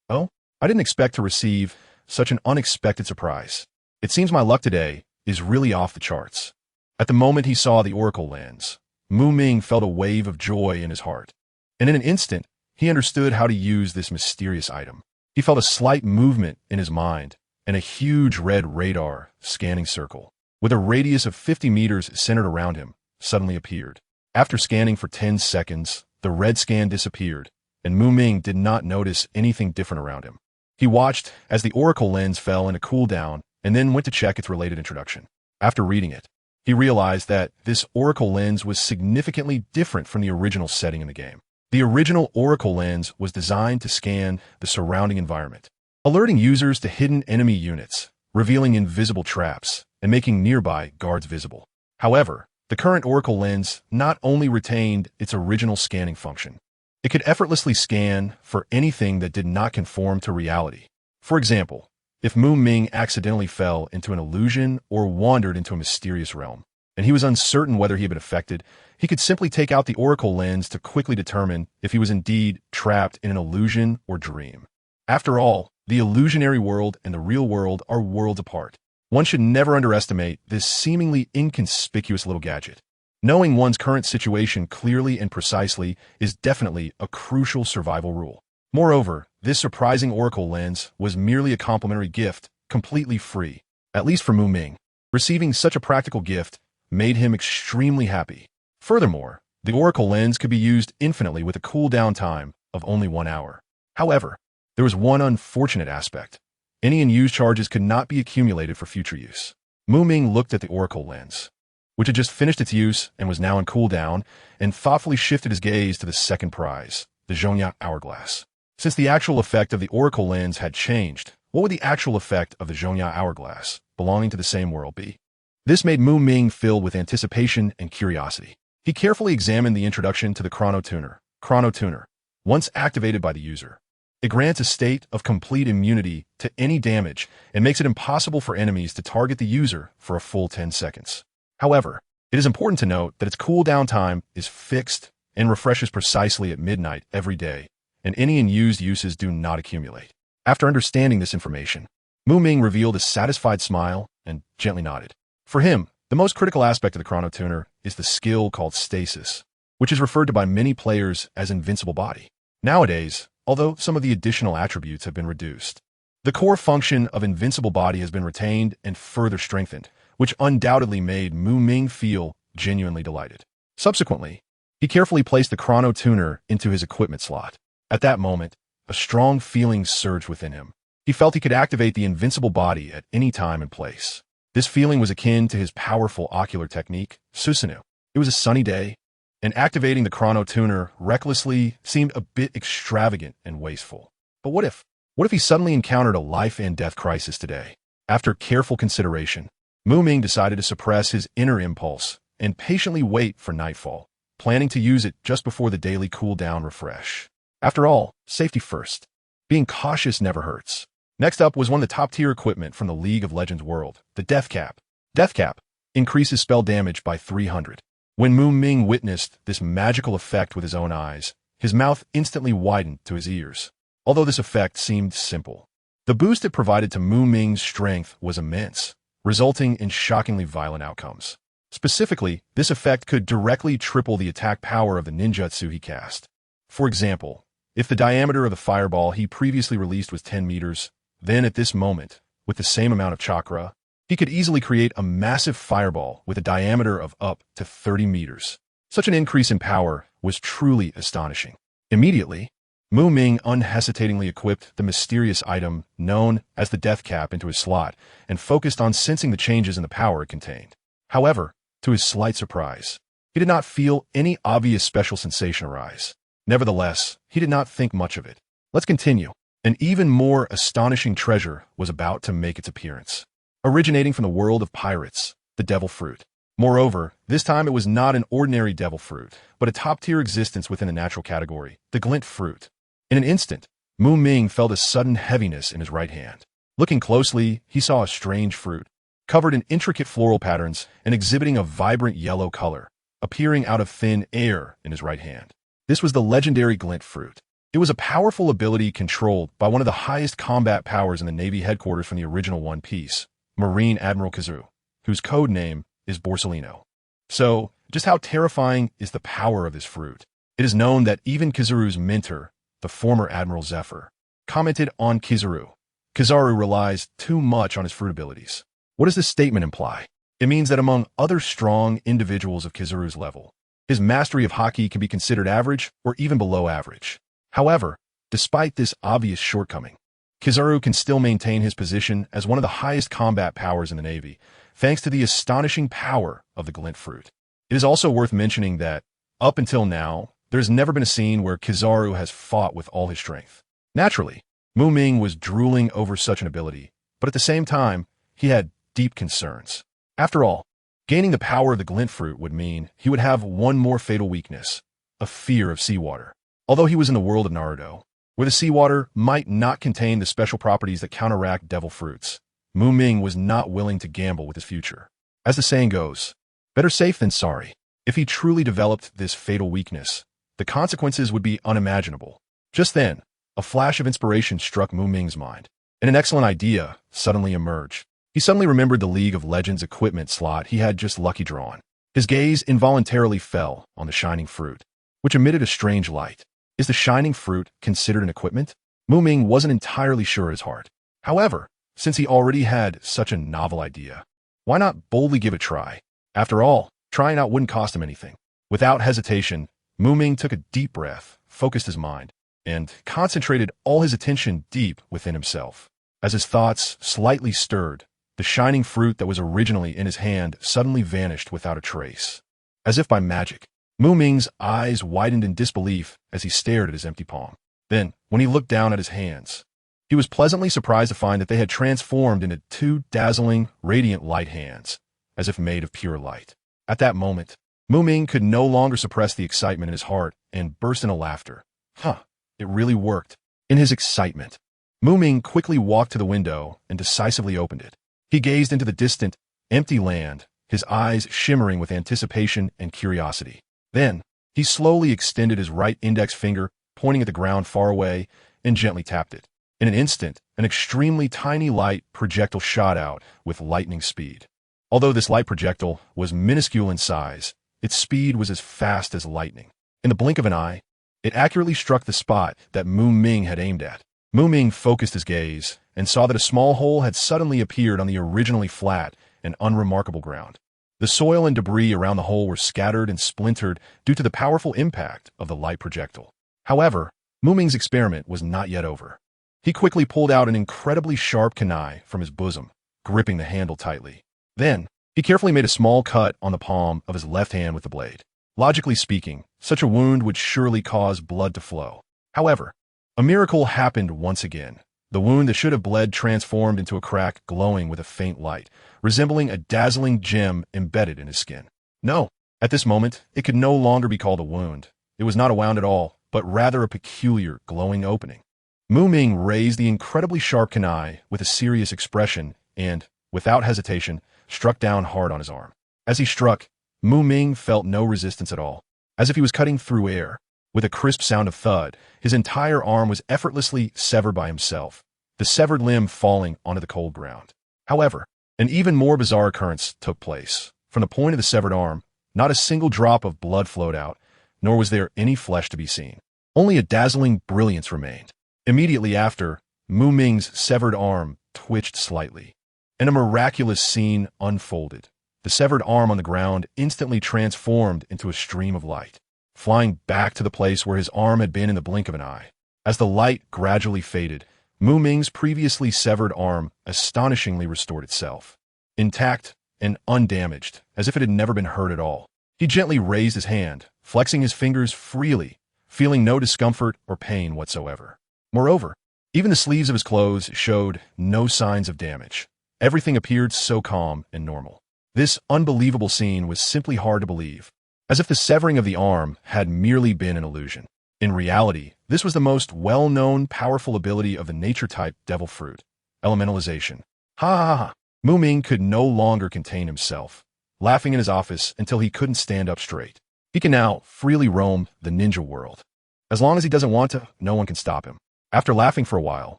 S1: Oh, I didn't expect to receive such an unexpected surprise. It seems my luck today is really off the charts. At the moment he saw the Oracle Lens, Ming felt a wave of joy in his heart, and in an instant, he understood how to use this mysterious item. He felt a slight movement in his mind, and a huge red radar scanning circle, with a radius of 50 meters centered around him, suddenly appeared. After scanning for 10 seconds, the red scan disappeared, and Ming did not notice anything different around him. He watched as the Oracle Lens fell in a cooldown and then went to check its related introduction. After reading it, he realized that this Oracle lens was significantly different from the original setting in the game. The original Oracle lens was designed to scan the surrounding environment, alerting users to hidden enemy units, revealing invisible traps, and making nearby guards visible. However, the current Oracle lens not only retained its original scanning function, it could effortlessly scan for anything that did not conform to reality. For example, if Ming accidentally fell into an illusion or wandered into a mysterious realm, and he was uncertain whether he had been affected, he could simply take out the Oracle lens to quickly determine if he was indeed trapped in an illusion or dream. After all, the illusionary world and the real world are worlds apart. One should never underestimate this seemingly inconspicuous little gadget. Knowing one's current situation clearly and precisely is definitely a crucial survival rule. Moreover, this surprising Oracle lens was merely a complimentary gift, completely free, at least for Ming. Receiving such a practical gift made him extremely happy. Furthermore, the Oracle lens could be used infinitely with a cooldown time of only 1 hour. However, there was one unfortunate aspect. Any unused charges could not be accumulated for future use. Ming looked at the Oracle lens, which had just finished its use and was now in cooldown, and thoughtfully shifted his gaze to the second prize, the Jeriah hourglass. Since the actual effect of the Oracle lens had changed, what would the actual effect of the Jeriah hourglass, belonging to the same world, be? This made Ming filled with anticipation and curiosity. He carefully examined the introduction to the Chrono Tuner. Chrono Tuner, once activated by the user, it grants a state of complete immunity to any damage and makes it impossible for enemies to target the user for a full 10 seconds. However, it is important to note that its cooldown time is fixed and refreshes precisely at midnight every day, and any unused uses do not accumulate. After understanding this information, Ming revealed a satisfied smile and gently nodded. For him, the most critical aspect of the Chrono Tuner is the skill called stasis, which is referred to by many players as invincible body. Nowadays, although some of the additional attributes have been reduced, the core function of invincible body has been retained and further strengthened, which undoubtedly made Ming feel genuinely delighted. Subsequently, he carefully placed the Chrono Tuner into his equipment slot. At that moment, a strong feeling surged within him. He felt he could activate the invincible body at any time and place. This feeling was akin to his powerful ocular technique, Susunu. It was a sunny day, and activating the Chrono Tuner recklessly seemed a bit extravagant and wasteful. But what if he suddenly encountered a life and death crisis today? After careful consideration, Ming decided to suppress his inner impulse and patiently wait for nightfall, planning to use it just before the daily cooldown refresh. After all, safety first. Being cautious never hurts. Next up was one of the top-tier equipment from the League of Legends world, the Death Cap. Death Cap increases spell damage by 300. When Ming witnessed this magical effect with his own eyes, his mouth instantly widened to his ears. Although this effect seemed simple, the boost it provided to Ming's strength was immense, resulting in shockingly violent outcomes. Specifically, this effect could directly triple the attack power of the ninjutsu he cast. For example, if the diameter of the fireball he previously released was 10 meters, then at this moment, with the same amount of chakra, he could easily create a massive fireball with a diameter of up to 30 meters. Such an increase in power was truly astonishing. Immediately, Ming unhesitatingly equipped the mysterious item known as the Death Cap into his slot and focused on sensing the changes in the power it contained. However, to his slight surprise, he did not feel any obvious special sensation arise. Nevertheless, he did not think much of it. Let's continue. An even more astonishing treasure was about to make its appearance. Originating from the world of pirates, the devil fruit. Moreover, this time it was not an ordinary devil fruit, but a top-tier existence within the natural category, the glint fruit. In an instant, Ming felt a sudden heaviness in his right hand. Looking closely, he saw a strange fruit, covered in intricate floral patterns and exhibiting a vibrant yellow color, appearing out of thin air in his right hand. This was the legendary glint fruit. It was a powerful ability controlled by one of the highest combat powers in the Navy headquarters from the original One Piece, Marine Admiral Kizaru, whose code name is Borsalino. So, just how terrifying is the power of this fruit? It is known that even Kizaru's mentor, the former Admiral Zephyr, commented on Kizaru. Kizaru relies too much on his fruit abilities. What does this statement imply? It means that among other strong individuals of Kizaru's level, his mastery of Haki can be considered average or even below average. However, despite this obvious shortcoming, Kizaru can still maintain his position as one of the highest combat powers in the Navy, thanks to the astonishing power of the glint fruit. It is also worth mentioning that, up until now, there's never been a scene where Kizaru has fought with all his strength. Naturally, Ming was drooling over such an ability, but at the same time, he had deep concerns. After all, gaining the power of the glint fruit would mean he would have one more fatal weakness, a fear of seawater. Although he was in the world of Naruto, where the seawater might not contain the special properties that counteract devil fruits, Ming was not willing to gamble with his future. As the saying goes, better safe than sorry. If he truly developed this fatal weakness, the consequences would be unimaginable. Just then, a flash of inspiration struck Ming's mind, and an excellent idea suddenly emerged. He suddenly remembered the League of Legends equipment slot he had just lucky drawn. His gaze involuntarily fell on the shining fruit, which emitted a strange light. Is the shining fruit considered an equipment? Ming wasn't entirely sure in his heart. However, since he already had such a novel idea, why not boldly give it a try? After all, trying out wouldn't cost him anything. Without hesitation, Ming took a deep breath, focused his mind, and concentrated all his attention deep within himself. As his thoughts slightly stirred, the shining fruit that was originally in his hand suddenly vanished without a trace. As if by magic, Ming's eyes widened in disbelief as he stared at his empty palm. Then, when he looked down at his hands, he was pleasantly surprised to find that they had transformed into two dazzling, radiant light hands, as if made of pure light. At that moment, Ming could no longer suppress the excitement in his heart and burst into laughter. It really worked. In his excitement, Ming quickly walked to the window and decisively opened it. He gazed into the distant, empty land, his eyes shimmering with anticipation and curiosity. Then, he slowly extended his right index finger, pointing at the ground far away, and gently tapped it. In an instant, an extremely tiny light projectile shot out with lightning speed. Although this light projectile was minuscule in size, its speed was as fast as lightning. In the blink of an eye, it accurately struck the spot that Ming had aimed at. Ming focused his gaze and saw that a small hole had suddenly appeared on the originally flat and unremarkable ground. The soil and debris around the hole were scattered and splintered due to the powerful impact of the light projectile. However, Ming's experiment was not yet over. He quickly pulled out an incredibly sharp kunai from his bosom, gripping the handle tightly. Then, he carefully made a small cut on the palm of his left hand with the blade. Logically speaking, such a wound would surely cause blood to flow. However, a miracle happened once again. The wound that should have bled transformed into a crack glowing with a faint light, resembling a dazzling gem embedded in his skin. No, at this moment, it could no longer be called a wound. It was not a wound at all, but rather a peculiar, glowing opening. Ming raised the incredibly sharp kunai with a serious expression and, without hesitation, struck down hard on his arm. As he struck, Ming felt no resistance at all, as if he was cutting through air. With a crisp sound of thud, his entire arm was effortlessly severed by himself, the severed limb falling onto the cold ground. However, an even more bizarre occurrence took place. From the point of the severed arm, not a single drop of blood flowed out, nor was there any flesh to be seen. Only a dazzling brilliance remained. Immediately after, Ming's severed arm twitched slightly, and a miraculous scene unfolded. The severed arm on the ground instantly transformed into a stream of light, flying back to the place where his arm had been in the blink of an eye. As the light gradually faded, Ming's previously severed arm astonishingly restored itself, intact and undamaged, as if it had never been hurt at all. He gently raised his hand, flexing his fingers freely, feeling no discomfort or pain whatsoever. Moreover, even the sleeves of his clothes showed no signs of damage. Everything appeared so calm and normal. This unbelievable scene was simply hard to believe, as if the severing of the arm had merely been an illusion. In reality, this was the most well-known powerful ability of the nature-type devil fruit, elementalization. Ha ha ha! Ming could no longer contain himself, laughing in his office until he couldn't stand up straight. He can now freely roam the ninja world. As long as he doesn't want to, no one can stop him. After laughing for a while,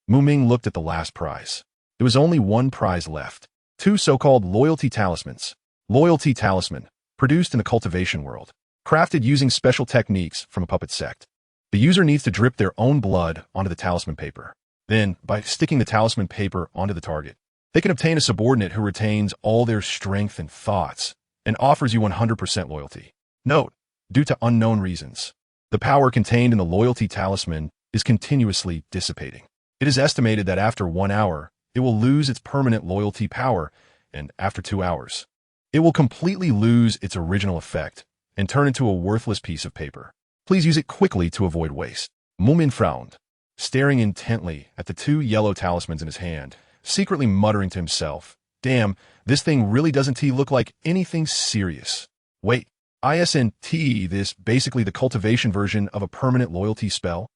S1: Ming looked at the last prize. There was only one prize left. 2 so-called loyalty talismans. Loyalty talisman, produced in the cultivation world, crafted using special techniques from a puppet sect. The user needs to drip their own blood onto the talisman paper. Then, by sticking the talisman paper onto the target, they can obtain a subordinate who retains all their strength and thoughts and offers you 100% loyalty. Note, due to unknown reasons, the power contained in the loyalty talisman is continuously dissipating. It is estimated that after 1 hour, it will lose its permanent loyalty power, and after 2 hours, it will completely lose its original effect and turn into a worthless piece of paper. Please use it quickly to avoid waste. Mumin frowned, staring intently at the 2 yellow talismans in his hand, secretly muttering to himself, "Damn, this thing really doesn't look like anything serious. Wait, isn't this basically the cultivation version of a permanent loyalty spell?"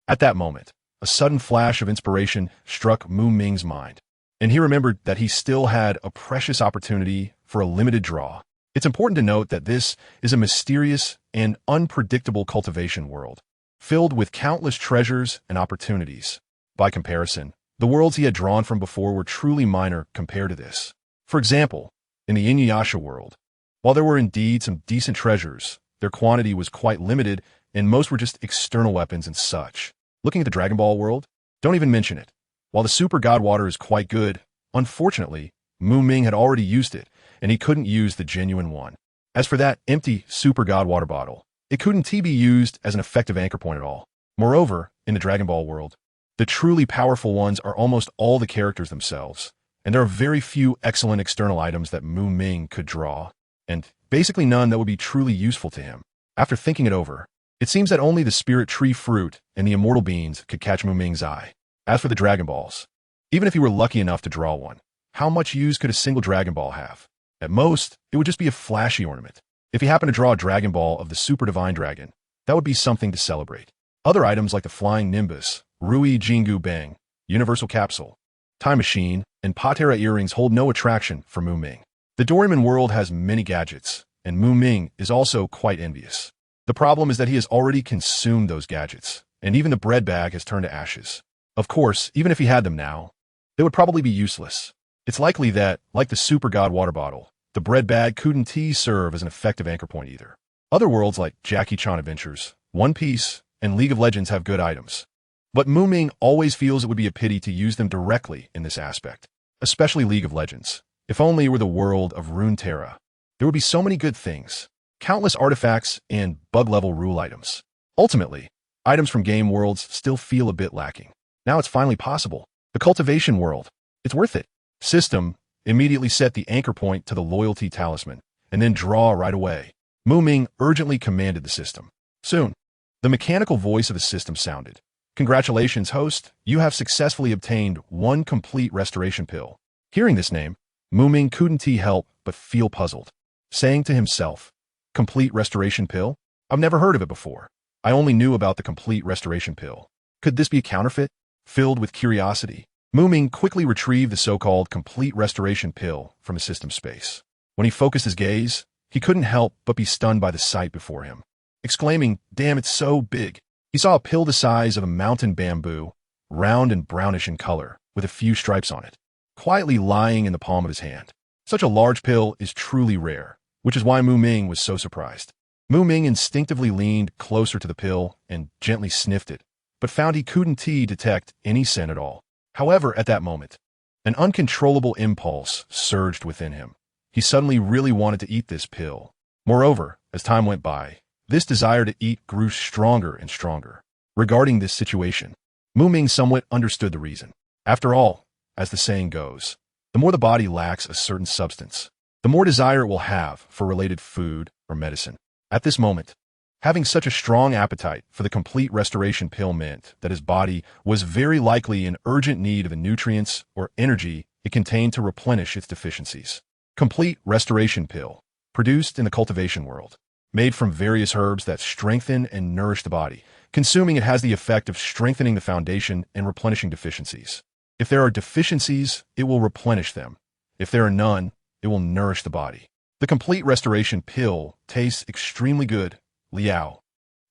S1: At that moment, a sudden flash of inspiration struck Mu Ming's mind, and he remembered that he still had a precious opportunity for a limited draw. It's important to note that this is a mysterious and unpredictable cultivation world, filled with countless treasures and opportunities. By comparison, the worlds he had drawn from before were truly minor compared to this. For example, in the Inuyasha world, while there were indeed some decent treasures, their quantity was quite limited, and most were just external weapons and such. Looking at the Dragon Ball world, don't even mention it. While the Super God Water is quite good, unfortunately, Mu Ming had already used it, and he couldn't use the genuine one. As for that empty Super God Water bottle, it couldn't be used as an effective anchor point at all. Moreover, in the Dragon Ball world, the truly powerful ones are almost all the characters themselves, and there are very few excellent external items that Mu Ming could draw, and basically none that would be truly useful to him. After thinking it over, it seems that only the Spirit Tree fruit and the Immortal Beans could catch Mu Ming's eye. As for the Dragon Balls, even if he were lucky enough to draw one, how much use could a single Dragon Ball have? At most, it would just be a flashy ornament. If he happened to draw a Dragon Ball of the Super Divine Dragon, that would be something to celebrate. Other items like the Flying Nimbus, Rui Jingu Bang, Universal Capsule, Time Machine, and Patera earrings hold no attraction for Mu Ming. The Doraemon world has many gadgets, and Mu Ming is also quite envious. The problem is that he has already consumed those gadgets, and even the bread bag has turned to ashes. Of course, even if he had them now, they would probably be useless. It's likely that, like the Super God Water Bottle, the bread bag couldn't serve as an effective anchor point either. Other worlds like Jackie Chan Adventures, One Piece, and League of Legends have good items. But Mu Ming always feels it would be a pity to use them directly in this aspect, especially League of Legends. If only it were the world of Runeterra, there would be so many good things, countless artifacts and bug-level rule items. Ultimately, items from game worlds still feel a bit lacking. Now it's finally possible. The cultivation world, it's worth it. System immediately set the anchor point to the loyalty talisman, and then draw right away. Mu Ming urgently commanded the system. Soon, the mechanical voice of the system sounded. "Congratulations, host. You have successfully obtained 1 complete restoration pill." Hearing this name, Mu Ming couldn't help but feel puzzled, saying to himself, "Complete restoration pill? I've never heard of it before. I only knew about the complete restoration pill. Could this be a counterfeit?" Filled with curiosity, Mu Ming quickly retrieved the so-called complete restoration pill from his system space. When he focused his gaze, he couldn't help but be stunned by the sight before him. Exclaiming, "Damn, it's so big." He saw a pill the size of a mountain bamboo, round and brownish in color, with a few stripes on it, quietly lying in the palm of his hand. Such a large pill is truly rare, which is why Mu Ming was so surprised. Mu Ming instinctively leaned closer to the pill and gently sniffed it, but found he couldn't detect any scent at all. However, at that moment, an uncontrollable impulse surged within him. He suddenly really wanted to eat this pill. Moreover, as time went by, this desire to eat grew stronger and stronger. Regarding this situation, Mu Ming somewhat understood the reason. After all, as the saying goes, the more the body lacks a certain substance, the more desire it will have for related food or medicine. At this moment, having such a strong appetite for the complete restoration pill meant that his body was very likely in urgent need of the nutrients or energy it contained to replenish its deficiencies. Complete restoration pill, produced in the cultivation world, made from various herbs that strengthen and nourish the body. Consuming it has the effect of strengthening the foundation and replenishing deficiencies. If there are deficiencies, it will replenish them. If there are none, it will nourish the body. The complete restoration pill tastes extremely good. Liao.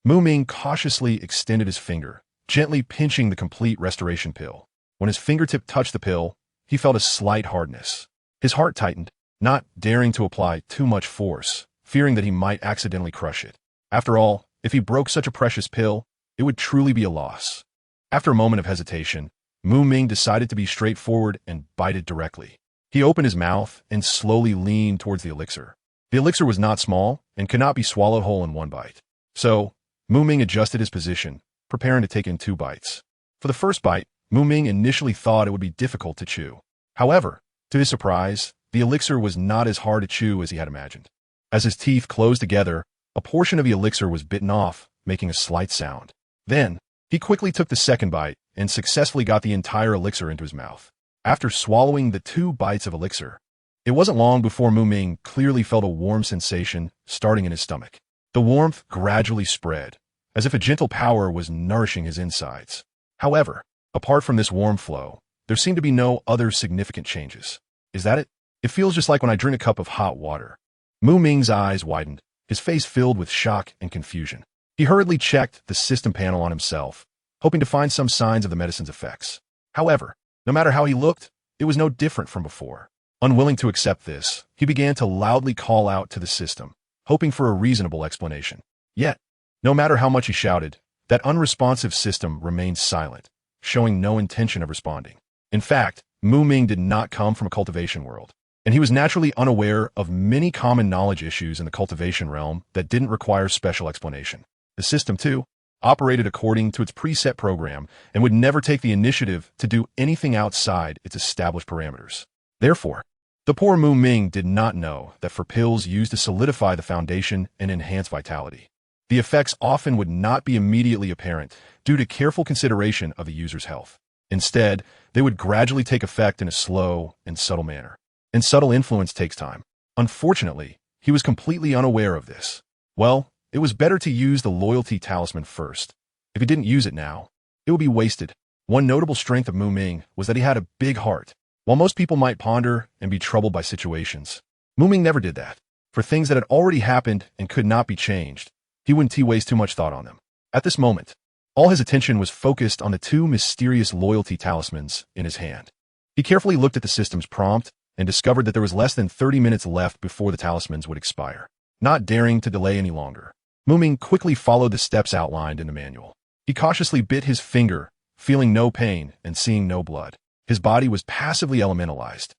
S1: Mu Ming cautiously extended his finger, gently pinching the complete restoration pill. When his fingertip touched the pill, he felt a slight hardness. His heart tightened, not daring to apply too much force, fearing that he might accidentally crush it. After all, if he broke such a precious pill, it would truly be a loss. After a moment of hesitation, Mu Ming decided to be straightforward and bite it directly. He opened his mouth and slowly leaned towards the elixir. The elixir was not small and could not be swallowed whole in one bite. So, Mu Ming adjusted his position, preparing to take in 2 bites. For the first bite, Ming initially thought it would be difficult to chew. However, to his surprise, the elixir was not as hard to chew as he had imagined. As his teeth closed together, a portion of the elixir was bitten off, making a slight sound. Then, he quickly took the second bite and successfully got the entire elixir into his mouth. After swallowing the 2 bites of elixir, it wasn't long before Ming clearly felt a warm sensation starting in his stomach. The warmth gradually spread, as if a gentle power was nourishing his insides. However, apart from this warm flow, there seemed to be no other significant changes. Is that it? It feels just like when I drink a cup of hot water. Ming's eyes widened, his face filled with shock and confusion. He hurriedly checked the system panel on himself, hoping to find some signs of the medicine's effects. However, no matter how he looked, it was no different from before. Unwilling to accept this, he began to loudly call out to the system, hoping for a reasonable explanation. Yet, no matter how much he shouted, that unresponsive system remained silent, showing no intention of responding. In fact, Ming did not come from a cultivation world, and he was naturally unaware of many common knowledge issues in the cultivation realm that didn't require special explanation. The system, too, operated according to its preset program and would never take the initiative to do anything outside its established parameters. Therefore, the poor Ming did not know that for pills used to solidify the foundation and enhance vitality, the effects often would not be immediately apparent due to careful consideration of the user's health. Instead, they would gradually take effect in a slow and subtle manner. And subtle influence takes time. Unfortunately, he was completely unaware of this. Well, it was better to use the loyalty talisman first. If he didn't use it now, it would be wasted. One notable strength of Ming was that he had a big heart. While most people might ponder and be troubled by situations, Ming never did that. For things that had already happened and could not be changed, he wouldn't waste too much thought on them. At this moment, all his attention was focused on the 2 mysterious loyalty talismans in his hand. He carefully looked at the system's prompt and discovered that there was less than 30 minutes left before the talismans would expire. Not daring to delay any longer, Ming quickly followed the steps outlined in the manual. He cautiously bit his finger, feeling no pain and seeing no blood. His body was passively elementalized.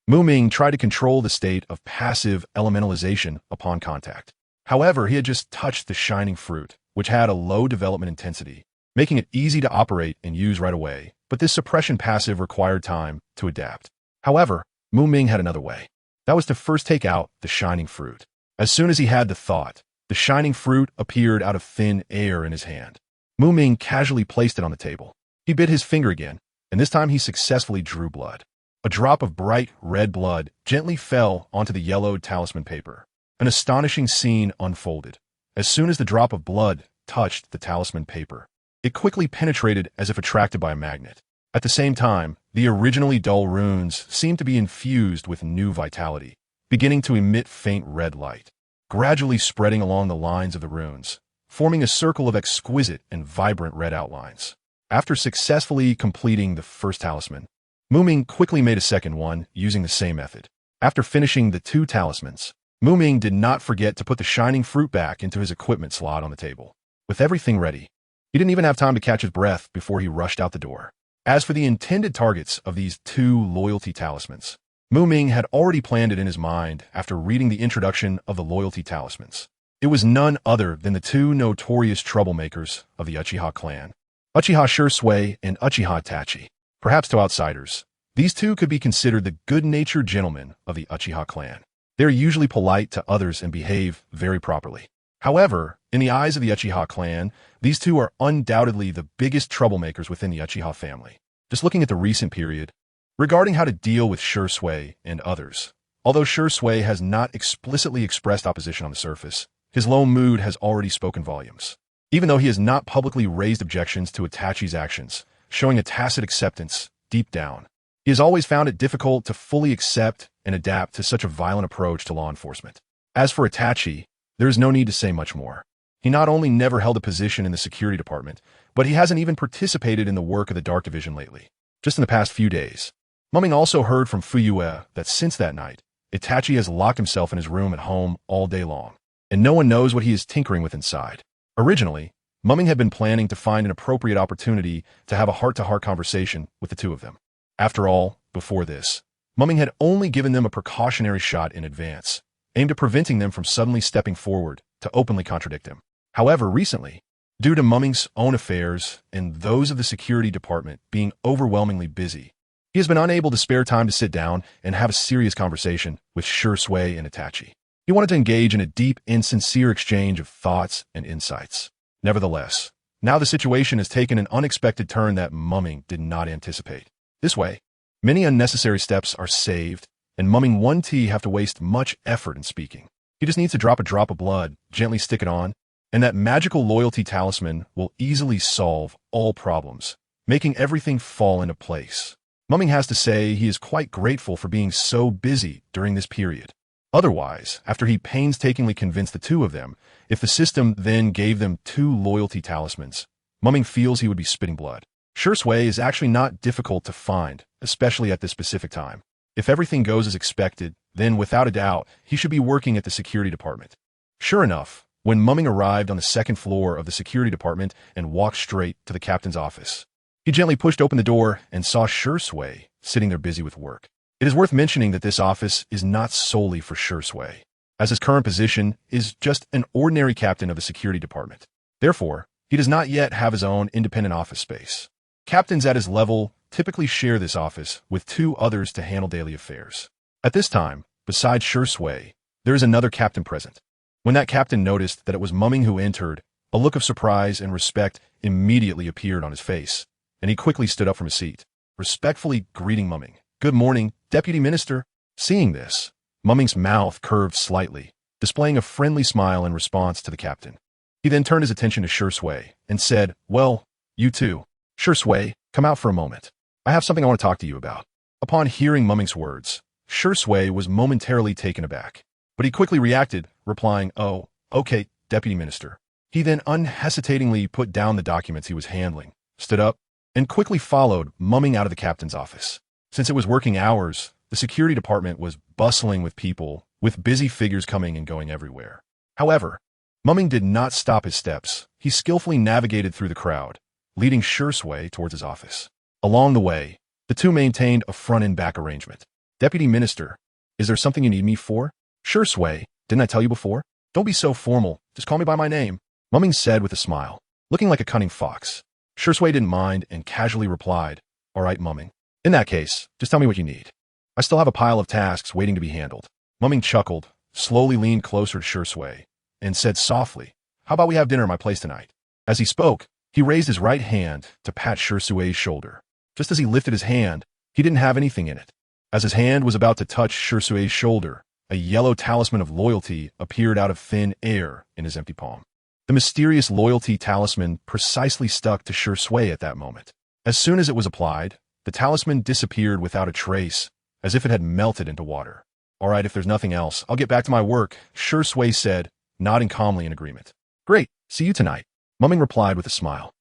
S1: Ming tried to control the state of passive elementalization upon contact. However, he had just touched the shining fruit, which had a low development intensity, making it easy to operate and use right away, but this suppression passive required time to adapt. However, Ming had another way. That was to first take out the shining fruit. As soon as he had the thought, the shining fruit appeared out of thin air in his hand. Ming casually placed it on the table. He bit his finger again, and this time he successfully drew blood. A drop of bright red blood gently fell onto the yellowed talisman paper. An astonishing scene unfolded. As soon as the drop of blood touched the talisman paper, it quickly penetrated as if attracted by a magnet. At the same time, the originally dull runes seemed to be infused with new vitality, beginning to emit faint red light, gradually spreading along the lines of the runes, forming a circle of exquisite and vibrant red outlines. After successfully completing the first talisman, Ming quickly made a second one using the same method. After finishing the 2 talismans, Ming did not forget to put the shining fruit back into his equipment slot on the table. With everything ready, he didn't even have time to catch his breath before he rushed out the door. As for the intended targets of these 2 loyalty talismans, Ming had already planned it in his mind after reading the introduction of the loyalty talismans. It was none other than the 2 notorious troublemakers of the Uchiha clan, Uchiha Shisui and Uchiha Itachi. Perhaps to outsiders, these 2 could be considered the good-natured gentlemen of the Uchiha clan. They are usually polite to others and behave very properly. However, in the eyes of the Uchiha clan, these 2 are undoubtedly the biggest troublemakers within the Uchiha family. Just looking at the recent period, regarding how to deal with Shisui and others, although Shisui has not explicitly expressed opposition on the surface, his low mood has already spoken volumes. Even though he has not publicly raised objections to Itachi's actions, showing a tacit acceptance deep down, he has always found it difficult to fully accept and adapt to such a violent approach to law enforcement. As for Itachi, there is no need to say much more. He not only never held a position in the security department, but he hasn't even participated in the work of the Dark Division lately. Just in the past few days, Ming also heard from Fuyue that since that night, Itachi has locked himself in his room at home all day long, and no one knows what he is tinkering with inside. Originally, Ming had been planning to find an appropriate opportunity to have a heart-to-heart conversation with the 2 of them. After all, before this, Ming had only given them a precautionary shot in advance, aimed at preventing them from suddenly stepping forward to openly contradict him. However, recently, Due to Mumming's own affairs and those of the security department being overwhelmingly busy, he has been unable to spare time to sit down and have a serious conversation with Shisui and Itachi. He wanted to engage in a deep and sincere exchange of thoughts and insights. Nevertheless, now the situation has taken an unexpected turn that Mumming did not anticipate. This way, many unnecessary steps are saved, and Mumming won't have to waste much effort in speaking. He just needs to drop a drop of blood, gently stick it on, and that magical loyalty talisman will easily solve all problems, making everything fall into place. Mumming has to say he is quite grateful for being so busy during this period. Otherwise, after he painstakingly convinced the two of them, if the system then gave them 2 loyalty talismans, Mumming feels he would be spitting blood. Shisui is actually not difficult to find, especially at this specific time. If everything goes as expected, then without a doubt, he should be working at the security department. Sure enough, when Mumming arrived on the 2nd floor of the security department and walked straight to the captain's office, he gently pushed open the door and saw Shisui sitting there busy with work. It is worth mentioning that this office is not solely for Shisui, as his current position is just an ordinary captain of the security department. Therefore, he does not yet have his own independent office space. Captains at his level typically share this office with 2 others to handle daily affairs. At this time, besides Shisui, there is another captain present. When that captain noticed that it was Mumming who entered, a look of surprise and respect immediately appeared on his face, and he quickly stood up from his seat, respectfully greeting Mumming. "Good morning, Deputy Minister." Seeing this, Mumming's mouth curved slightly, displaying a friendly smile in response to the captain. He then turned his attention to Shisui and said, "Well, you too. Shisui, come out for a moment. I have something I want to talk to you about." Upon hearing Mumming's words, Shisui was momentarily taken aback, but he quickly reacted, replying, "Oh, okay, Deputy Minister." He then unhesitatingly put down the documents he was handling, stood up, and quickly followed Mumming out of the captain's office. Since it was working hours, the security department was bustling with people, with busy figures coming and going everywhere. However, Mumming did not stop his steps. He skillfully navigated through the crowd, leading Shisui towards his office. Along the way, the two maintained a front and back arrangement. "Deputy Minister, is there something you need me for?" "Shisui, didn't I tell you before? Don't be so formal. Just call me by my name," Mumming said with a smile, looking like a cunning fox. Shisui didn't mind and casually replied, "All right, Mumming. In that case, just tell me what you need. I still have a pile of tasks waiting to be handled." Mumming chuckled, slowly leaned closer to Shisui, and said softly, "How about we have dinner at my place tonight?" As he spoke, he raised his right hand to pat Shisui's shoulder. Just as he lifted his hand, he didn't have anything in it. As his hand was about to touch Shisui's shoulder, a yellow talisman of loyalty appeared out of thin air in his empty palm. The mysterious loyalty talisman precisely stuck to Shisui at that moment. As soon as it was applied, the talisman disappeared without a trace, as if it had melted into water. "All right, if there's nothing else, I'll get back to my work," Shisui said, nodding calmly in agreement. "Great, see you tonight," Mumming replied with a smile.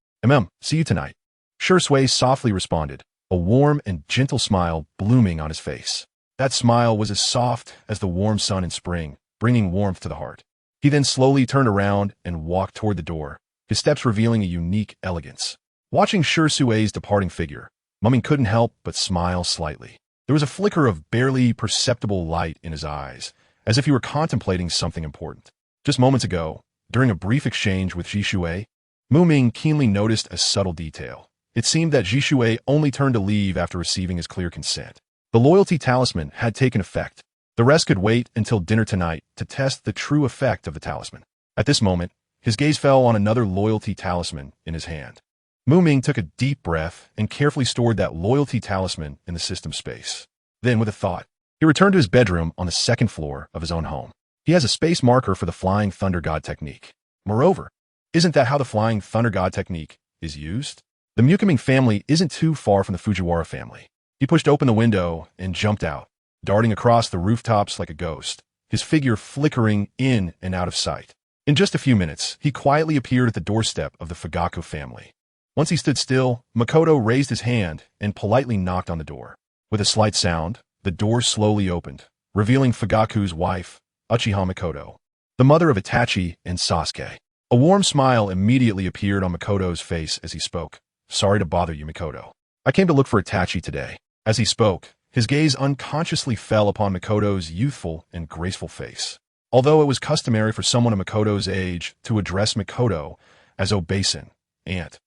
S1: See you tonight," Shisui softly responded, a warm and gentle smile blooming on his face. That smile was as soft as the warm sun in spring, bringing warmth to the heart. He then slowly turned around and walked toward the door, his steps revealing a unique elegance. Watching Shisui's departing figure, Mumming couldn't help but smile slightly. There was a flicker of barely perceptible light in his eyes, as if he were contemplating something important. Just moments ago, during a brief exchange with Shisui, Ming keenly noticed a subtle detail. It seemed that Shisui only turned to leave after receiving his clear consent. The loyalty talisman had taken effect. The rest could wait until dinner tonight to test the true effect of the talisman. At this moment, his gaze fell on another loyalty talisman in his hand. Ming took a deep breath and carefully stored that loyalty talisman in the system space. Then, with a thought, he returned to his bedroom on the 2nd floor of his own home. He has a space marker for the Flying Thunder God technique. Moreover, isn't that how the Flying Thunder God technique is used? The Ming family isn't too far from the Fujiwara family. He pushed open the window and jumped out, darting across the rooftops like a ghost, his figure flickering in and out of sight. In just a few minutes, he quietly appeared at the doorstep of the Fugaku family. Once he stood still, Makoto raised his hand and politely knocked on the door. With a slight sound, the door slowly opened, revealing Fugaku's wife, Uchiha Makoto, the mother of Itachi and Sasuke. A warm smile immediately appeared on Makoto's face as he spoke. "Sorry to bother you, Makoto. I came to look for Itachi today." As he spoke, his gaze unconsciously fell upon Makoto's youthful and graceful face. Although it was customary for someone of Makoto's age to address Makoto as obeisant, aunt.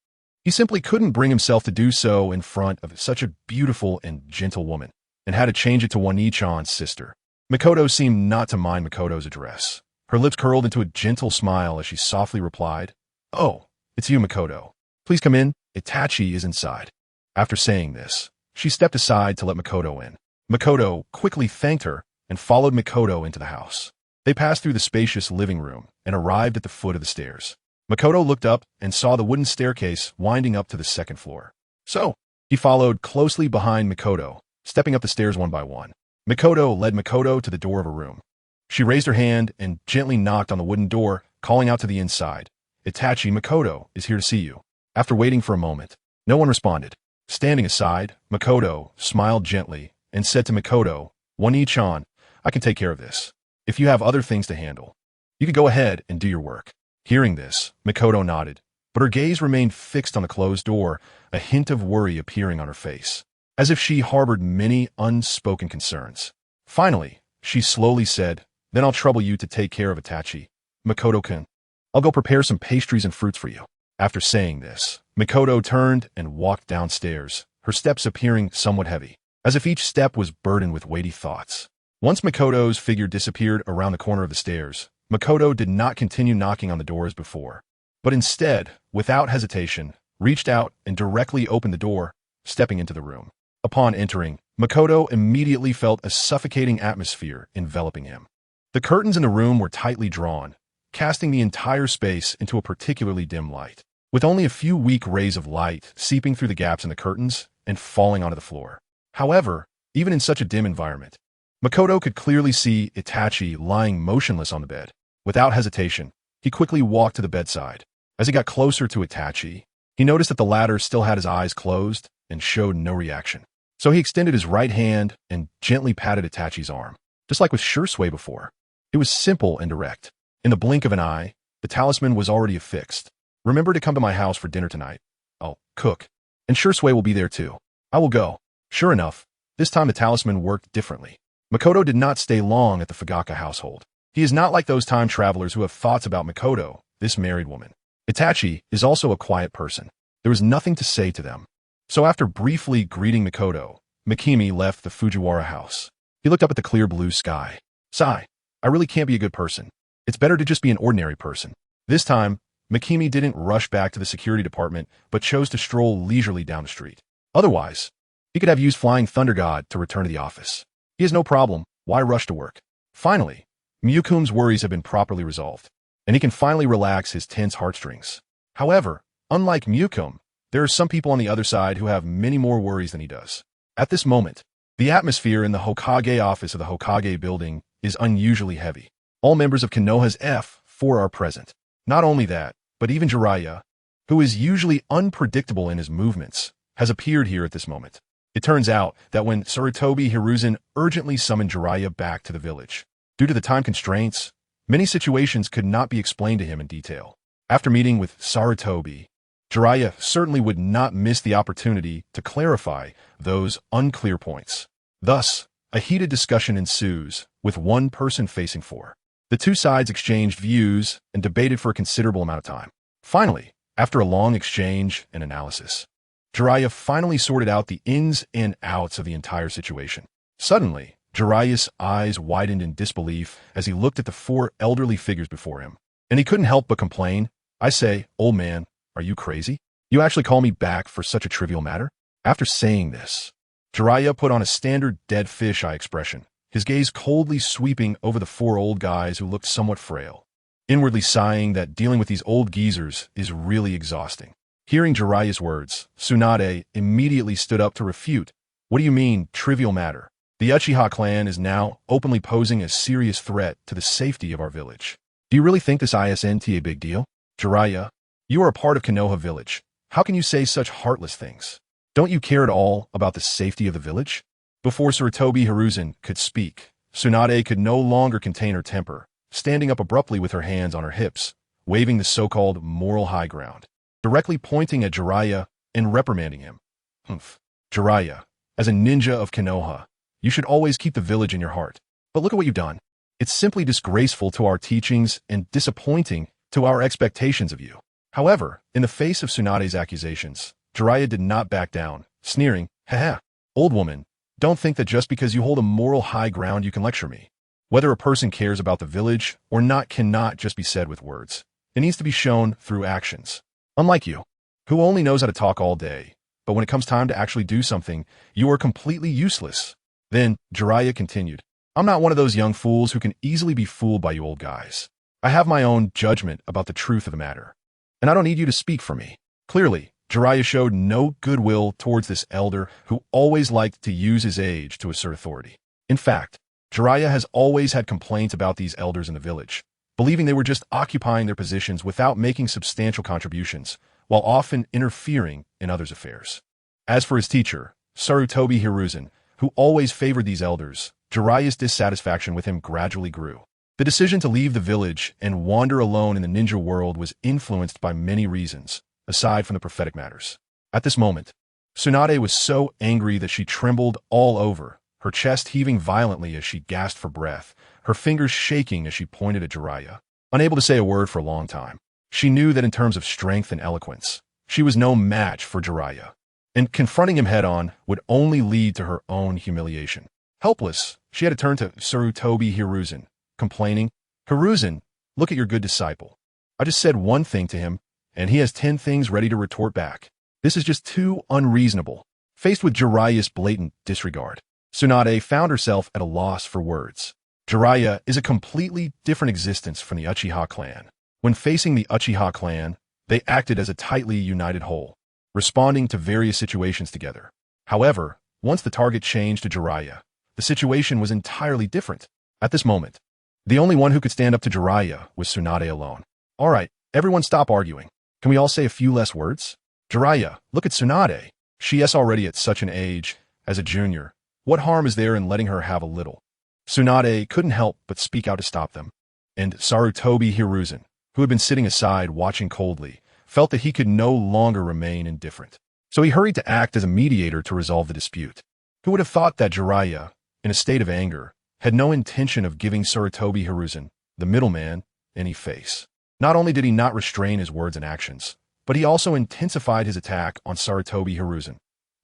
S1: He simply couldn't bring himself to do so in front of such a beautiful and gentle woman, and had to change it to Wani-chan's sister. Makoto seemed not to mind Makoto's address. Her lips curled into a gentle smile as she softly replied, "Oh, it's you, Makoto. Please come in. Itachi is inside." After saying this, she stepped aside to let Makoto in. Makoto quickly thanked her and followed Makoto into the house. They passed through the spacious living room and arrived at the foot of the stairs. Makoto looked up and saw the wooden staircase winding up to the second floor. So, he followed closely behind Makoto, stepping up the stairs one by one. Makoto led Makoto to the door of a room. She raised her hand and gently knocked on the wooden door, calling out to the inside, "Itachi, Makoto is here to see you." After waiting for a moment, no one responded. Standing aside, Makoto smiled gently and said to Makoto, "Wani-chan, I can take care of this. If you have other things to handle, you can go ahead and do your work." Hearing this, Makoto nodded, but her gaze remained fixed on the closed door, a hint of worry appearing on her face, as if she harbored many unspoken concerns. Finally, she slowly said, "Then I'll trouble you to take care of Itachi. Makoto-kun, I'll go prepare some pastries and fruits for you." After saying this, Makoto turned and walked downstairs, her steps appearing somewhat heavy, as if each step was burdened with weighty thoughts. Once Makoto's figure disappeared around the corner of the stairs, Makoto did not continue knocking on the door as before, but instead, without hesitation, reached out and directly opened the door, stepping into the room. Upon entering, Makoto immediately felt a suffocating atmosphere enveloping him. The curtains in the room were tightly drawn, casting the entire space into a particularly dim light, with only a few weak rays of light seeping through the gaps in the curtains and falling onto the floor. However, even in such a dim environment, Makoto could clearly see Itachi lying motionless on the bed. Without hesitation, he quickly walked to the bedside. As he got closer to Itachi, he noticed that the latter still had his eyes closed and showed no reaction. So he extended his right hand and gently patted Itachi's arm, just like with Shisui before. It was simple and direct. In the blink of an eye, the talisman was already affixed. "Remember to come to my house for dinner tonight. I'll cook. And Shisui will be there too. I will go." Sure enough, this time the talisman worked differently. Makoto did not stay long at the Fugaka household. He is not like those time travelers who have thoughts about Makoto, this married woman. Itachi is also a quiet person. There was nothing to say to them. So after briefly greeting Makoto, Mikimi left the Fujiwara house. He looked up at the clear blue sky. "Sigh, I really can't be a good person. It's better to just be an ordinary person." This time, Mikimi didn't rush back to the security department, but chose to stroll leisurely down the street. Otherwise, he could have used Flying Thunder God to return to the office. He has no problem. Why rush to work? Finally, Miyukum's worries have been properly resolved, and he can finally relax his tense heartstrings. However, unlike Miyukum, there are some people on the other side who have many more worries than he does. At this moment, the atmosphere in the Hokage office of the Hokage building is unusually heavy. All members of Konoha's F4 are present. Not only that, but even Jeriah, who is usually unpredictable in his movements, has appeared here at this moment. It turns out that when Sarutobi Hiruzen urgently summoned Jeriah back to the village, due to the time constraints, many situations could not be explained to him in detail. After meeting with Sarutobi, Jeriah certainly would not miss the opportunity to clarify those unclear points. Thus, a heated discussion ensues, with one person facing four. The two sides exchanged views and debated for a considerable amount of time. Finally, after a long exchange and analysis, Jeriah finally sorted out the ins and outs of the entire situation. Suddenly, Jeriah's eyes widened in disbelief as he looked at the four elderly figures before him, and he couldn't help but complain, "I say, old man, are you crazy? You actually call me back for such a trivial matter?" After saying this, Jeriah put on a standard dead fish eye expression, his gaze coldly sweeping over the four old guys who looked somewhat frail, inwardly sighing that dealing with these old geezers is really exhausting. Hearing Jeriah's words, Tsunade immediately stood up to refute. "What do you mean, trivial matter? The Uchiha clan is now openly posing a serious threat to the safety of our village. Do you really think this isn't a big deal? Jeriah, you are a part of Konoha village. How can you say such heartless things? Don't you care at all about the safety of the village?" Before Sarutobi Hiruzen could speak, Tsunade could no longer contain her temper, standing up abruptly with her hands on her hips, waving the so-called moral high ground, directly pointing at Jeriah and reprimanding him. "Humph. Jeriah, as a ninja of Konoha, you should always keep the village in your heart. But look at what you've done. It's simply disgraceful to our teachings and disappointing to our expectations of you." However, in the face of Tsunade's accusations, Jeriah did not back down, sneering, "Haha, old woman, don't think that just because you hold a moral high ground you can lecture me. Whether a person cares about the village or not cannot just be said with words. It needs to be shown through actions. Unlike you, who only knows how to talk all day, but when it comes time to actually do something, you are completely useless." Then, Jeriah continued, "I'm not one of those young fools who can easily be fooled by you old guys. I have my own judgment about the truth of the matter, and I don't need you to speak for me." Clearly, Jeriah showed no goodwill towards this elder who always liked to use his age to assert authority. In fact, Jeriah has always had complaints about these elders in the village, believing they were just occupying their positions without making substantial contributions, while often interfering in others' affairs. As for his teacher, Sarutobi Hiruzen, who always favored these elders, Jeriah's dissatisfaction with him gradually grew. The decision to leave the village and wander alone in the ninja world was influenced by many reasons, aside from the prophetic matters. At this moment, Tsunade was so angry that she trembled all over, her chest heaving violently as she gasped for breath, her fingers shaking as she pointed at Jeriah. Unable to say a word for a long time, she knew that in terms of strength and eloquence, she was no match for Jeriah, and confronting him head-on would only lead to her own humiliation. Helpless, she had to turn to Sarutobi Hiruzen, complaining, "Hiruzen, look at your good disciple. I just said one thing to him, and he has 10 things ready to retort back. This is just too unreasonable." Faced with Jeriah's blatant disregard, Tsunade found herself at a loss for words. Jeriah is a completely different existence from the Uchiha clan. When facing the Uchiha clan, they acted as a tightly united whole, responding to various situations together. However, once the target changed to Jeriah, the situation was entirely different. At this moment, the only one who could stand up to Jeriah was Tsunade alone. "All right, everyone stop arguing. Can we all say a few less words? Jeriah, look at Tsunade. She is already at such an age, as a junior. What harm is there in letting her have a little?" Tsunade couldn't help but speak out to stop them. And Sarutobi Hiruzen, who had been sitting aside watching coldly, felt that he could no longer remain indifferent. So he hurried to act as a mediator to resolve the dispute. Who would have thought that Jeriah, in a state of anger, had no intention of giving Sarutobi Hiruzen, the middleman, any face. Not only did he not restrain his words and actions, but he also intensified his attack on Sarutobi Hiruzen.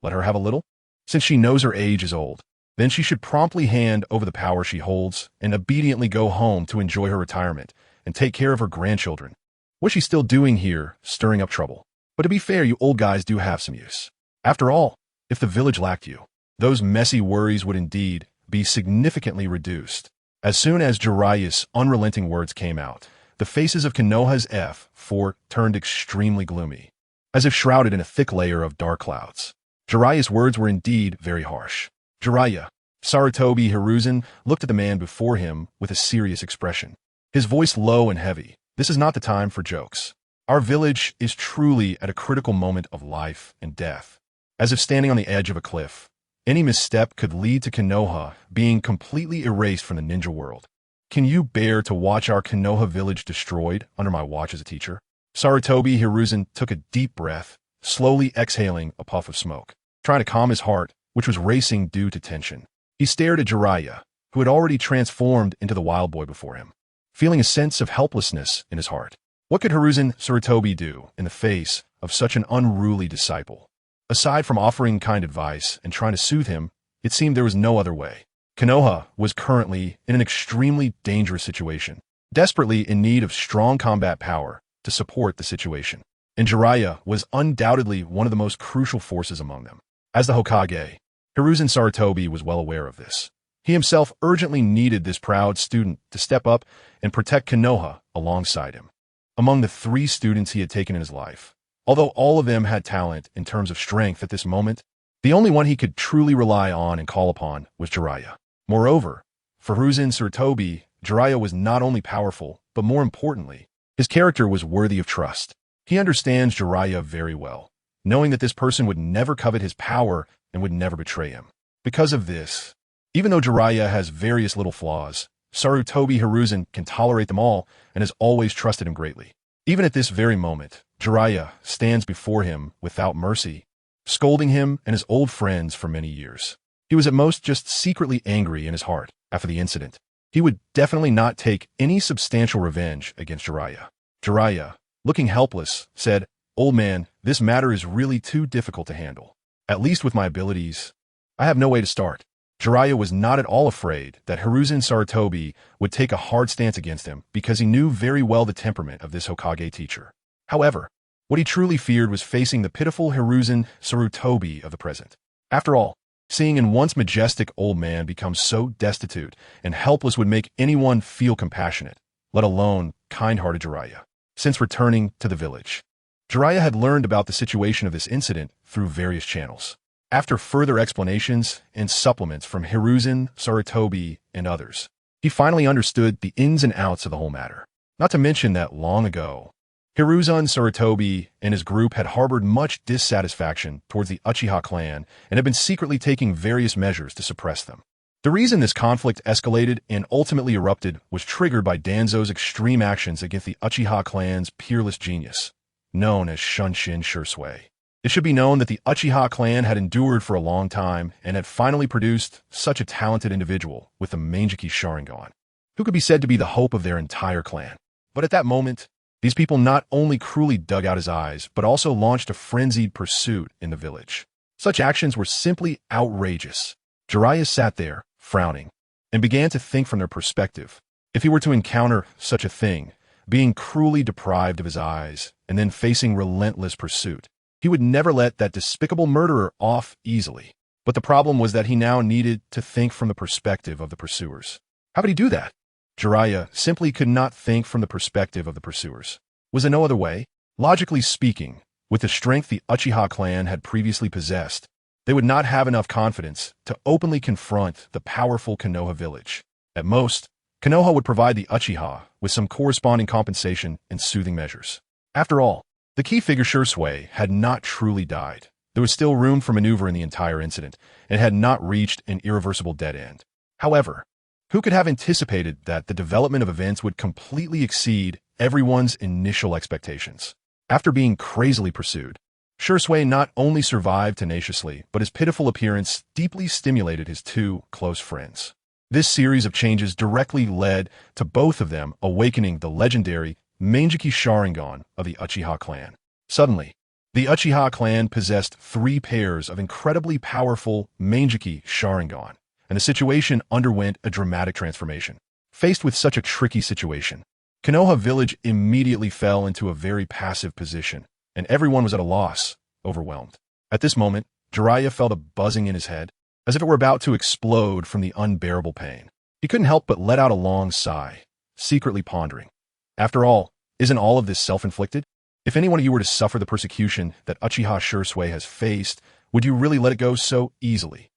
S1: Let her have a little? Since she knows her age is old, then she should promptly hand over the power she holds and obediently go home to enjoy her retirement and take care of her grandchildren. What's she still doing here, stirring up trouble? But to be fair, you old guys do have some use. After all, if the village lacked you, those messy worries would indeed be significantly reduced. As soon as Jeriah's unrelenting words came out, the faces of Konoha's F4 turned extremely gloomy, as if shrouded in a thick layer of dark clouds. Jeriah's words were indeed very harsh. "Jeriah," Sarutobi Hiruzen looked at the man before him with a serious expression, his voice low and heavy. "This is not the time for jokes. Our village is truly at a critical moment of life and death. As if standing on the edge of a cliff, any misstep could lead to Konoha being completely erased from the ninja world. Can you bear to watch our Konoha village destroyed under my watch as a teacher?" Sarutobi Hiruzen took a deep breath, slowly exhaling a puff of smoke, trying to calm his heart, which was racing due to tension. He stared at Jeriah, who had already transformed into the wild boy before him, feeling a sense of helplessness in his heart. What could Hiruzen Sarutobi do in the face of such an unruly disciple? Aside from offering kind advice and trying to soothe him, it seemed there was no other way. Konoha was currently in an extremely dangerous situation, desperately in need of strong combat power to support the situation. And Jeriah was undoubtedly one of the most crucial forces among them. As the Hokage, Hiruzen Sarutobi was well aware of this. He himself urgently needed this proud student to step up and protect Konoha alongside him. Among the 3 students he had taken in his life, although all of them had talent in terms of strength at this moment, the only one he could truly rely on and call upon was Jeriah. Moreover, for Hiruzen Sarutobi, Jeriah was not only powerful, but more importantly, his character was worthy of trust. He understands Jeriah very well, knowing that this person would never covet his power and would never betray him. Because of this, even though Jeriah has various little flaws, Sarutobi Hiruzen can tolerate them all and has always trusted him greatly. Even at this very moment, Jeriah stands before him without mercy, scolding him and his old friends for many years. He was at most just secretly angry in his heart after the incident. He would definitely not take any substantial revenge against Jeriah. Jeriah, looking helpless, said, "Old man, this matter is really too difficult to handle. At least with my abilities, I have no way to start." Jeriah was not at all afraid that Hiruzen Sarutobi would take a hard stance against him because he knew very well the temperament of this Hokage teacher. However, what he truly feared was facing the pitiful Hiruzen Sarutobi of the present. After all, seeing an once majestic old man become so destitute and helpless would make anyone feel compassionate, let alone kind-hearted Jeriah. Since returning to the village, Jeriah had learned about the situation of this incident through various channels. After further explanations and supplements from Hiruzen, Sarutobi, and others, he finally understood the ins and outs of the whole matter. Not to mention that long ago, Hiruzen Sarutobi and his group had harbored much dissatisfaction towards the Uchiha clan and had been secretly taking various measures to suppress them. The reason this conflict escalated and ultimately erupted was triggered by Danzo's extreme actions against the Uchiha clan's peerless genius, known as Shunshin Shisui. It should be known that the Uchiha clan had endured for a long time and had finally produced such a talented individual with the Mangekyō Sharingan, who could be said to be the hope of their entire clan. But at that moment, these people not only cruelly dug out his eyes, but also launched a frenzied pursuit in the village. Such actions were simply outrageous. Jeriah sat there, frowning, and began to think from their perspective. If he were to encounter such a thing, being cruelly deprived of his eyes, and then facing relentless pursuit, he would never let that despicable murderer off easily. But the problem was that he now needed to think from the perspective of the pursuers. How could he do that? Jeriah simply could not think from the perspective of the pursuers. Was there no other way? Logically speaking, with the strength the Uchiha clan had previously possessed, they would not have enough confidence to openly confront the powerful Konoha village. At most, Konoha would provide the Uchiha with some corresponding compensation and soothing measures. After all, the key figure Shisui had not truly died. There was still room for maneuver in the entire incident, and had not reached an irreversible dead end. However, who could have anticipated that the development of events would completely exceed everyone's initial expectations? After being crazily pursued, Shisui not only survived tenaciously, but his pitiful appearance deeply stimulated his two close friends. This series of changes directly led to both of them awakening the legendary Mangekyō Sharingan of the Uchiha clan. Suddenly, the Uchiha clan possessed 3 pairs of incredibly powerful Mangekyō Sharingan, and the situation underwent a dramatic transformation. Faced with such a tricky situation, Konoha village immediately fell into a very passive position, and everyone was at a loss, overwhelmed. At this moment, Jeriah felt a buzzing in his head, as if it were about to explode from the unbearable pain. He couldn't help but let out a long sigh, secretly pondering. After all, isn't all of this self-inflicted? If any one of you were to suffer the persecution that Uchiha Shisui has faced, would you really let it go so easily?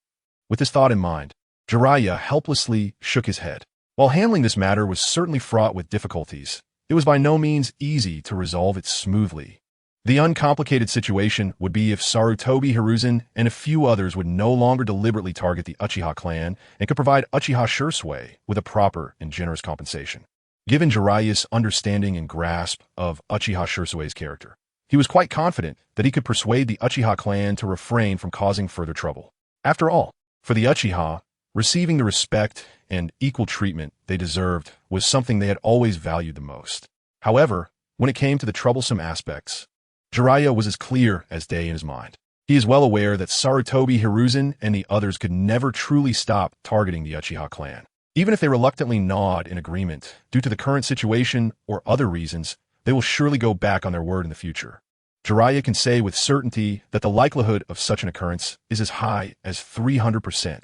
S1: With this thought in mind, Jeriah helplessly shook his head. While handling this matter was certainly fraught with difficulties, it was by no means easy to resolve it smoothly. The uncomplicated situation would be if Sarutobi Hiruzen and a few others would no longer deliberately target the Uchiha clan and could provide Uchiha Shisui with a proper and generous compensation. Given Jeriah's understanding and grasp of Uchiha Shisui's character, he was quite confident that he could persuade the Uchiha clan to refrain from causing further trouble. After all, for the Uchiha, receiving the respect and equal treatment they deserved was something they had always valued the most. However, when it came to the troublesome aspects, Jeriah was as clear as day in his mind. He is well aware that Sarutobi Hiruzen and the others could never truly stop targeting the Uchiha clan. Even if they reluctantly nod in agreement, due to the current situation or other reasons, they will surely go back on their word in the future. Jeriah can say with certainty that the likelihood of such an occurrence is as high as 300%.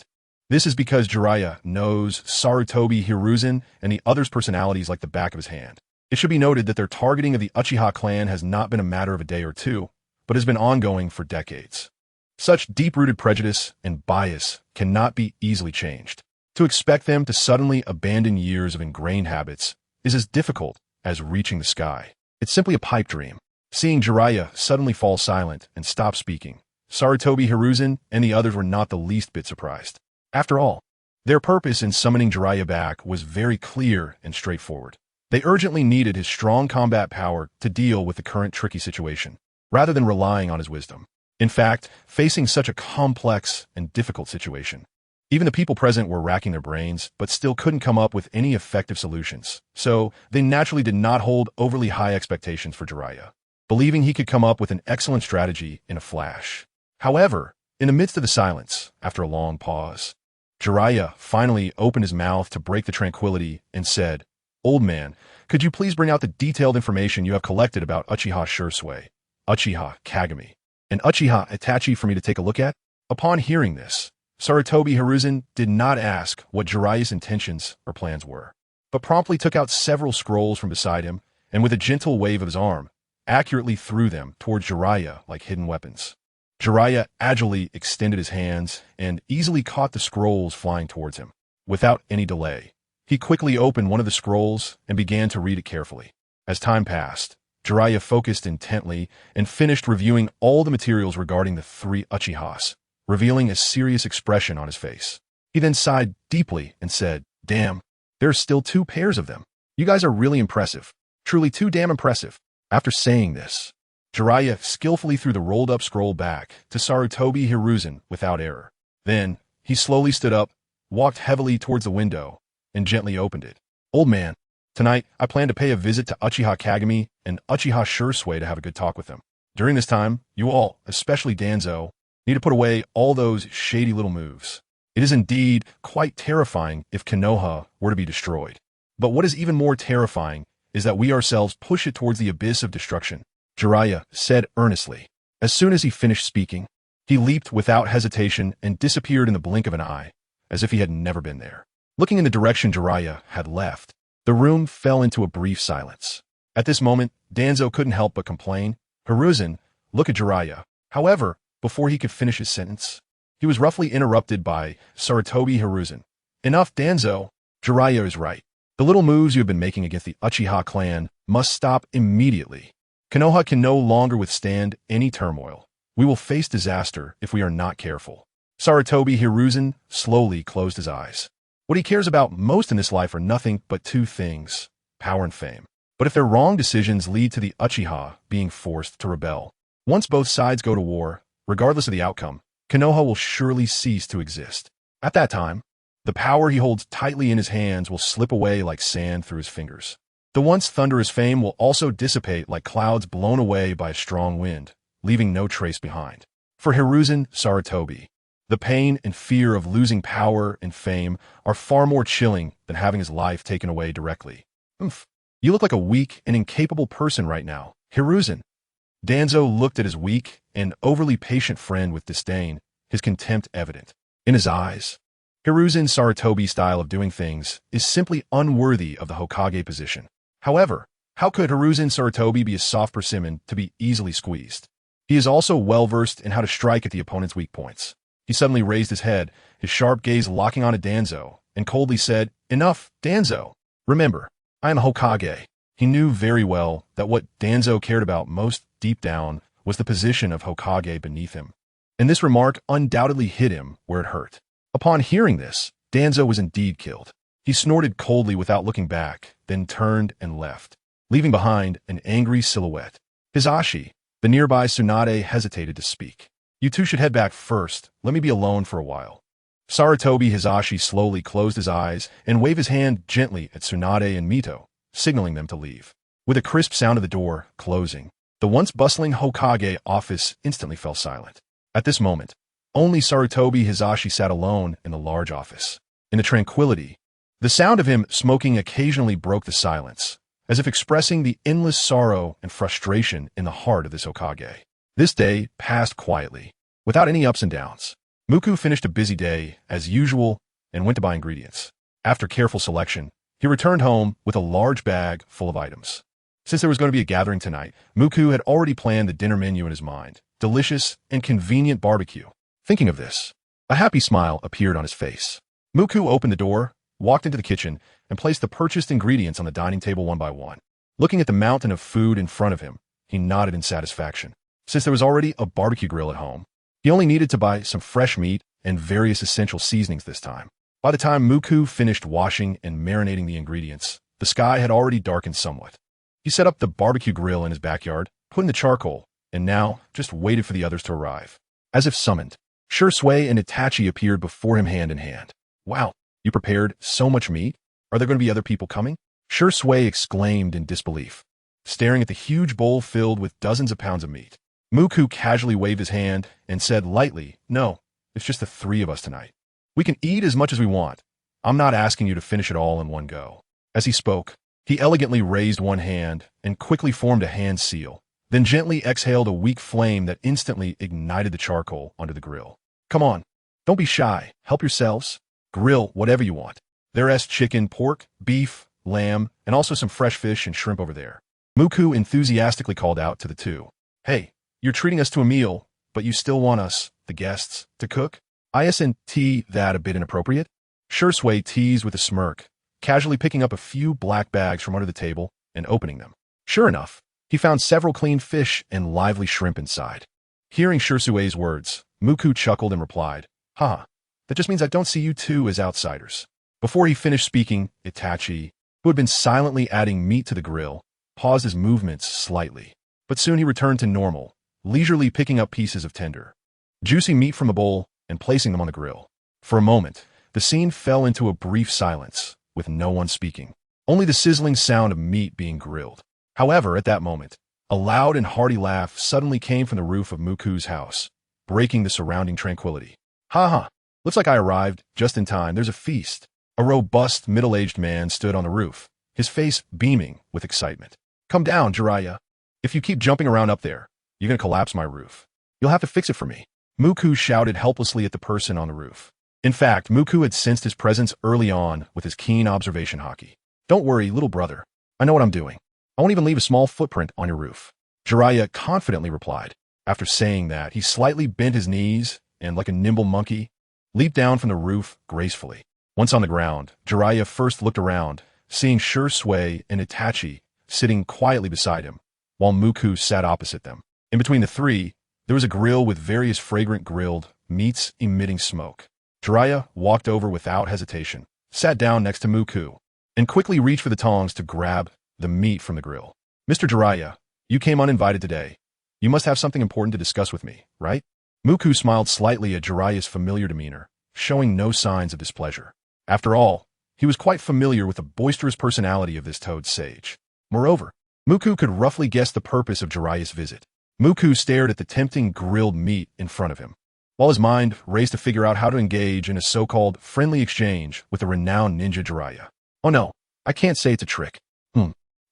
S1: This is because Jeriah knows Sarutobi Hiruzen and the others' personalities like the back of his hand. It should be noted that their targeting of the Uchiha clan has not been a matter of a day or two, but has been ongoing for decades. Such deep-rooted prejudice and bias cannot be easily changed. To expect them to suddenly abandon years of ingrained habits is as difficult as reaching the sky. It's simply a pipe dream. Seeing Jeriah suddenly fall silent and stop speaking, Sarutobi Hiruzen and the others were not the least bit surprised. After all, their purpose in summoning Jeriah back was very clear and straightforward. They urgently needed his strong combat power to deal with the current tricky situation, rather than relying on his wisdom. In fact, facing such a complex and difficult situation, Even the people present were racking their brains, but still couldn't come up with any effective solutions. So they naturally did not hold overly high expectations for Jeriah, believing he could come up with an excellent strategy in a flash. However, in the midst of the silence, after a long pause, Jeriah finally opened his mouth to break the tranquility and said, "Old man, could you please bring out the detailed information you have collected about Uchiha Shisui, Uchiha Kagami, and Uchiha Itachi for me to take a look at?" Upon hearing this, Sarutobi Hiruzen did not ask what Jiraiya's intentions or plans were, but promptly took out several scrolls from beside him and with a gentle wave of his arm, accurately threw them towards Jeriah like hidden weapons. Jeriah agilely extended his hands and easily caught the scrolls flying towards him. Without any delay, he quickly opened one of the scrolls and began to read it carefully. As time passed, Jeriah focused intently and finished reviewing all the materials regarding the three Uchihas, revealing a serious expression on his face. He then sighed deeply and said, "Damn, there are still 2 pairs of them. You guys are really impressive. Truly too damn impressive." After saying this, Jeriah skillfully threw the rolled-up scroll back to Sarutobi Hiruzen without error. Then, he slowly stood up, walked heavily towards the window, and gently opened it. "Old man, tonight I plan to pay a visit to Uchiha Kagami and Uchiha Shisui to have a good talk with them. During this time, you all, especially Danzo, need to put away all those shady little moves. It is indeed quite terrifying if Konoha were to be destroyed. But what is even more terrifying is that we ourselves push it towards the abyss of destruction," Jeriah said earnestly. As soon as he finished speaking, he leaped without hesitation and disappeared in the blink of an eye, as if he had never been there. Looking in the direction Jeriah had left, the room fell into a brief silence. At this moment, Danzo couldn't help but complain, "Hiruzen, look at Jeriah." However, before he could finish his sentence, he was roughly interrupted by Sarutobi Hiruzen. "Enough, Danzo. Jeriah is right. The little moves you have been making against the Uchiha clan must stop immediately. Konoha can no longer withstand any turmoil. We will face disaster if we are not careful." Sarutobi Hiruzen slowly closed his eyes. What he cares about most in this life are nothing but 2 things, power and fame. But if their wrong decisions lead to the Uchiha being forced to rebel, once both sides go to war, regardless of the outcome, Konoha will surely cease to exist. At that time, the power he holds tightly in his hands will slip away like sand through his fingers. The once thunderous fame will also dissipate like clouds blown away by a strong wind, leaving no trace behind. For Hiruzen Sarutobi, the pain and fear of losing power and fame are far more chilling than having his life taken away directly. "Oomph, you look like a weak and incapable person right now, Hiruzen." Danzo looked at his weak and overly patient friend with disdain, his contempt evident. In his eyes, Hiruzen Sarutobi's style of doing things is simply unworthy of the Hokage position. However, how could Hiruzen Sarutobi be a soft persimmon to be easily squeezed? He is also well-versed in how to strike at the opponent's weak points. He suddenly raised his head, his sharp gaze locking on at Danzo, and coldly said, "Enough, Danzo. Remember, I am Hokage." He knew very well that what Danzo cared about most deep down was the position of Hokage beneath him, and this remark undoubtedly hit him where it hurt. Upon hearing this, Danzo was indeed killed. He snorted coldly without looking back, then turned and left, leaving behind an angry silhouette. Hisashi, the nearby Tsunade, hesitated to speak. "You two should head back first. Let me be alone for a while." Sarutobi Hisashi slowly closed his eyes and waved his hand gently at Tsunade and Mito, signaling them to leave. With a crisp sound of the door closing, the once bustling Hokage office instantly fell silent. At this moment, only Sarutobi Hisashi sat alone in the large office. In the tranquility, the sound of him smoking occasionally broke the silence, as if expressing the endless sorrow and frustration in the heart of this Hokage. This day passed quietly, without any ups and downs. Muku finished a busy day, as usual, and went to buy ingredients. After careful selection, he returned home with a large bag full of items. Since there was going to be a gathering tonight, Muku had already planned the dinner menu in his mind. Delicious and convenient barbecue. Thinking of this, a happy smile appeared on his face. Muku opened the door, walked into the kitchen, and placed the purchased ingredients on the dining table one by one. Looking at the mountain of food in front of him, he nodded in satisfaction. Since there was already a barbecue grill at home, he only needed to buy some fresh meat and various essential seasonings this time. By the time Muku finished washing and marinating the ingredients, the sky had already darkened somewhat. He set up the barbecue grill in his backyard, put in the charcoal, and now just waited for the others to arrive. As if summoned, Shisui and Itachi appeared before him hand in hand. Wow, you prepared so much meat? Are there going to be other people coming? Shisui exclaimed in disbelief, staring at the huge bowl filled with dozens of pounds of meat. Muku casually waved his hand and said lightly, "No, it's just the three of us tonight. We can eat as much as we want. I'm not asking you to finish it all in one go." As he spoke, he elegantly raised one hand and quickly formed a hand seal, then gently exhaled a weak flame that instantly ignited the charcoal under the grill. "Come on, don't be shy. Help yourselves. Grill whatever you want. There's chicken, pork, beef, lamb, and also some fresh fish and shrimp over there." Muku enthusiastically called out to the two. "Hey, you're treating us to a meal, but you still want us, the guests, to cook? Isn't that a bit inappropriate?" Shisui teased with a smirk, casually picking up a few black bags from under the table and opening them. Sure enough, he found several clean fish and lively shrimp inside. Hearing Shisui's words, Muku chuckled and replied, "Haha, that just means I don't see you two as outsiders." Before he finished speaking, Itachi, who had been silently adding meat to the grill, paused his movements slightly. But soon he returned to normal, leisurely picking up pieces of tender, juicy meat from a bowl and placing them on the grill. For a moment, the scene fell into a brief silence, with no one speaking, only the sizzling sound of meat being grilled. However, at that moment, a loud and hearty laugh suddenly came from the roof of Muku's house, breaking the surrounding tranquility. "Ha ha, looks like I arrived just in time. There's a feast." A robust, middle-aged man stood on the roof, his face beaming with excitement. "Come down, Jeriah. If you keep jumping around up there, you're going to collapse my roof. You'll have to fix it for me." Muku shouted helplessly at the person on the roof. In fact, Muku had sensed his presence early on with his keen observation haki. "Don't worry, little brother. I know what I'm doing. I won't even leave a small footprint on your roof," Jeriah confidently replied. After saying that, he slightly bent his knees and, like a nimble monkey, leaped down from the roof gracefully. Once on the ground, Jeriah first looked around, seeing Shisui and Itachi sitting quietly beside him, while Muku sat opposite them. In between the three, there was a grill with various fragrant grilled meats emitting smoke. Jeriah walked over without hesitation, sat down next to Muku, and quickly reached for the tongs to grab the meat from the grill. "Mr. Jeriah, you came uninvited today. You must have something important to discuss with me, right?" Muku smiled slightly at Jeriah's familiar demeanor, showing no signs of displeasure. After all, he was quite familiar with the boisterous personality of this toad sage. Moreover, Muku could roughly guess the purpose of Jeriah's visit. Muku stared at the tempting grilled meat in front of him, while his mind raced to figure out how to engage in a so-called friendly exchange with the renowned ninja Jeriah. "Oh no, I can't say it's a trick."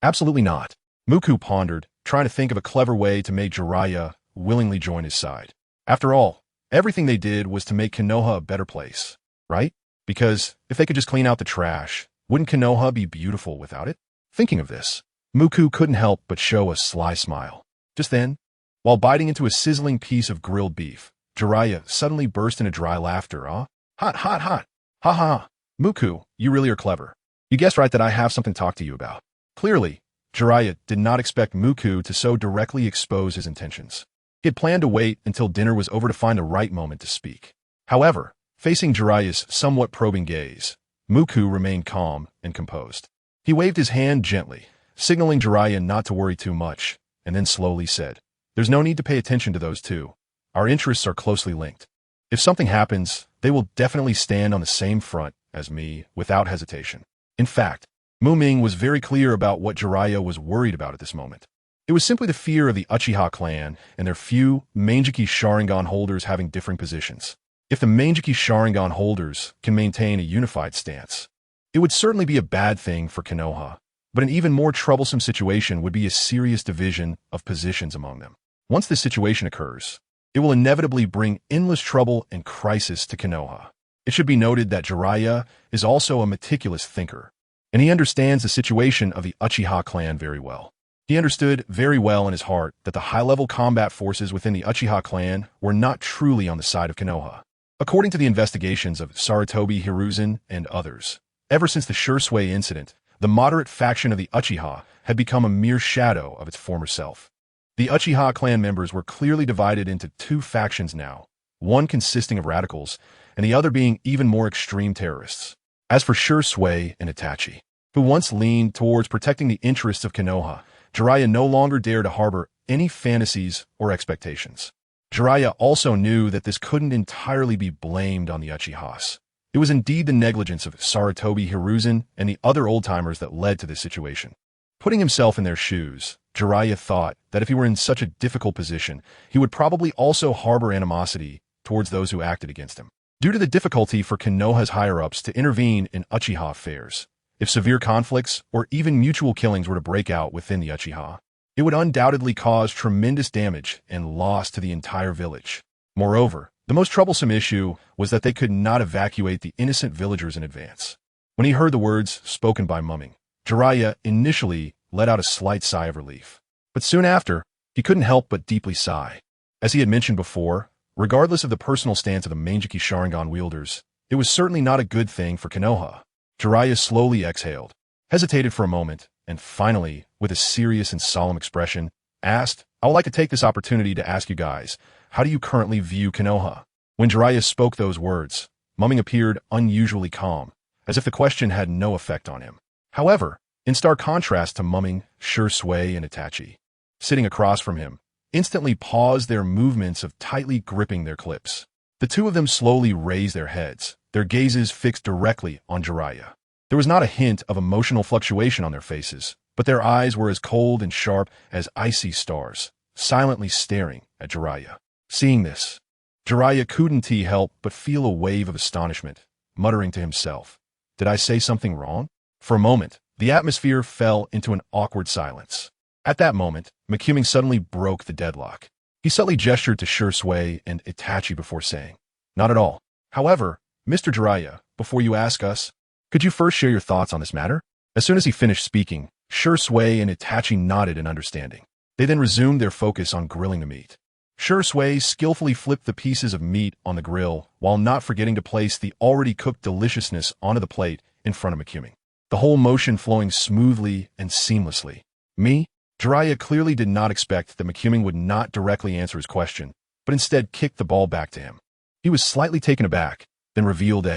S1: Absolutely not. Muku pondered, trying to think of a clever way to make Jeriah willingly join his side. After all, everything they did was to make Konoha a better place, right? Because if they could just clean out the trash, wouldn't Konoha be beautiful without it? Thinking of this, Muku couldn't help but show a sly smile. Just then, while biting into a sizzling piece of grilled beef, Jeriah suddenly burst into dry laughter. Hot, hot, hot. Ha ha. Muku, you really are clever. You guessed right that I have something to talk to you about. Clearly, Jeriah did not expect Muku to so directly expose his intentions. He had planned to wait until dinner was over to find the right moment to speak. However, facing Jeriah's somewhat probing gaze, Muku remained calm and composed. He waved his hand gently, signaling Jeriah not to worry too much, and then slowly said, "There's no need to pay attention to those two. Our interests are closely linked. If something happens, they will definitely stand on the same front as me without hesitation." In fact, Ming was very clear about what Jeriah was worried about at this moment. It was simply the fear of the Uchiha clan and their few Mangekyō Sharingan holders having differing positions. If the Mangekyō Sharingan holders can maintain a unified stance, it would certainly be a bad thing for Konoha, but an even more troublesome situation would be a serious division of positions among them. Once this situation occurs, it will inevitably bring endless trouble and crisis to Konoha. It should be noted that Jeriah is also a meticulous thinker, and he understands the situation of the Uchiha clan very well. He understood very well in his heart that the high-level combat forces within the Uchiha clan were not truly on the side of Konoha. According to the investigations of Sarutobi Hiruzen and others, ever since the Shisui incident, the moderate faction of the Uchiha had become a mere shadow of its former self. The Uchiha clan members were clearly divided into two factions now, one consisting of radicals, and the other being even more extreme terrorists. As for Shisui and Itachi, who once leaned towards protecting the interests of Konoha, Jeriah no longer dared to harbor any fantasies or expectations. Jeriah also knew that this couldn't entirely be blamed on the Uchihas. It was indeed the negligence of Sarutobi Hiruzen and the other old-timers that led to this situation. Putting himself in their shoes, Jeriah thought that if he were in such a difficult position, he would probably also harbor animosity towards those who acted against him. Due to the difficulty for Konoha's higher-ups to intervene in Uchiha affairs, if severe conflicts or even mutual killings were to break out within the Uchiha, it would undoubtedly cause tremendous damage and loss to the entire village. Moreover, the most troublesome issue was that they could not evacuate the innocent villagers in advance. When he heard the words spoken by Ming, Jeriah initially let out a slight sigh of relief. But soon after, he couldn't help but deeply sigh. As he had mentioned before, regardless of the personal stance of the Mangekyō Sharingan wielders, it was certainly not a good thing for Konoha. Jeriah slowly exhaled, hesitated for a moment, and finally, with a serious and solemn expression, asked, "I would like to take this opportunity to ask you guys, how do you currently view Konoha?" When Jeriah spoke those words, Ming appeared unusually calm, as if the question had no effect on him. However, in stark contrast to Ming, Shisui, and Itachi, sitting across from him, instantly paused their movements of tightly gripping their clips. The two of them slowly raised their heads, their gazes fixed directly on Jeriah. There was not a hint of emotional fluctuation on their faces, but their eyes were as cold and sharp as icy stars, silently staring at Jeriah. Seeing this, Jeriah couldn't help but feel a wave of astonishment, muttering to himself, "Did I say something wrong?" For a moment, the atmosphere fell into an awkward silence. At that moment, Ming suddenly broke the deadlock. He subtly gestured to Shisui and Itachi before saying, "Not at all. However, Mr. Jeriah, before you ask us, could you first share your thoughts on this matter?" As soon as he finished speaking, Shisui and Itachi nodded in understanding. They then resumed their focus on grilling the meat. Shisui skillfully flipped the pieces of meat on the grill while not forgetting to place the already cooked deliciousness onto the plate in front of Ming. The whole motion flowing smoothly and seamlessly. Jeriah clearly did not expect that Ming would not directly answer his question, but instead kicked the ball back to him. He was slightly taken aback, then revealed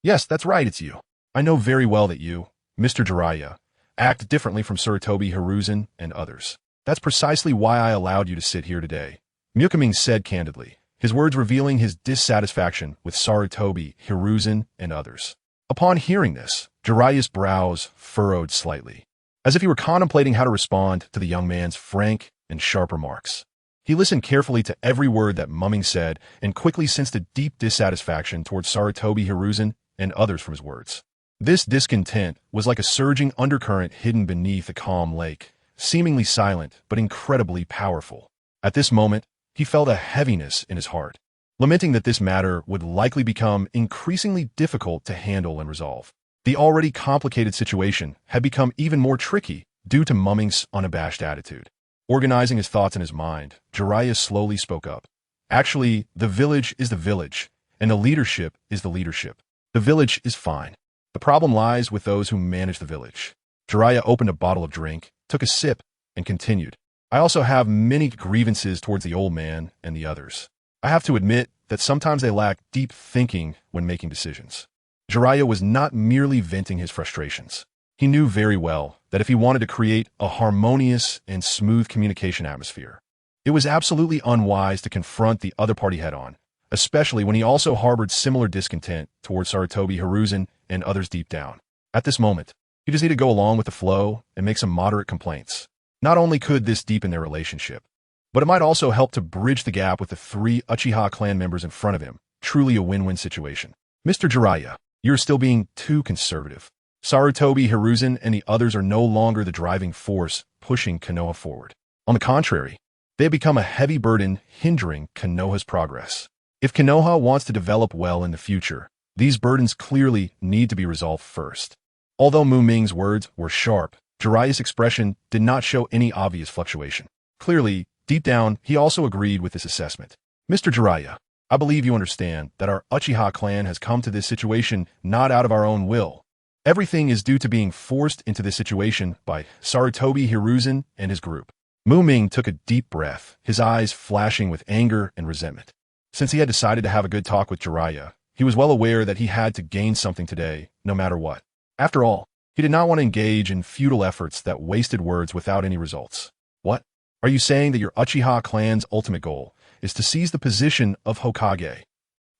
S1: "Yes, that's right, it's you. I know very well that you, Mr. Jeriah, act differently from Sarutobi Hiruzen and others. That's precisely why I allowed you to sit here today," Ming said candidly, his words revealing his dissatisfaction with Sarutobi Hiruzen and others. Upon hearing this, Jeriah's brows furrowed slightly, as if he were contemplating how to respond to the young man's frank and sharp remarks. He listened carefully to every word that Ming said and quickly sensed a deep dissatisfaction towards Sarutobi Hiruzen and others from his words. This discontent was like a surging undercurrent hidden beneath a calm lake, seemingly silent but incredibly powerful. At this moment, he felt a heaviness in his heart, lamenting that this matter would likely become increasingly difficult to handle and resolve. The already complicated situation had become even more tricky due to Ming's unabashed attitude. Organizing his thoughts in his mind, Jeriah slowly spoke up. "Actually, the village is the village, and the leadership is the leadership. The village is fine. The problem lies with those who manage the village." Jeriah opened a bottle of drink, took a sip, and continued. "I also have many grievances towards the old man and the others. I have to admit that sometimes they lack deep thinking when making decisions." Jeriah was not merely venting his frustrations. He knew very well that if he wanted to create a harmonious and smooth communication atmosphere, it was absolutely unwise to confront the other party head-on, especially when he also harbored similar discontent towards Sarutobi Hiruzen and others deep down. At this moment, he just needed to go along with the flow and make some moderate complaints. Not only could this deepen their relationship, but it might also help to bridge the gap with the 3 Uchiha clan members in front of him. Truly a win-win situation. "Mr. Jeriah, you're still being too conservative. Sarutobi Hiruzen and the others are no longer the driving force pushing Konoha forward. On the contrary, they have become a heavy burden hindering Konoha's progress. If Konoha wants to develop well in the future, these burdens clearly need to be resolved first." Although Ming's words were sharp, Jeriah's expression did not show any obvious fluctuation. Clearly, deep down, he also agreed with this assessment. "Mr. Jeriah, I believe you understand that our Uchiha clan has come to this situation not out of our own will. Everything is due to being forced into this situation by Sarutobi Hiruzen and his group." Ming took a deep breath, his eyes flashing with anger and resentment. Since he had decided to have a good talk with Jeriah, he was well aware that he had to gain something today, no matter what. After all, he did not want to engage in futile efforts that wasted words without any results. "What? Are you saying that your Uchiha clan's ultimate goal is to seize the position of Hokage.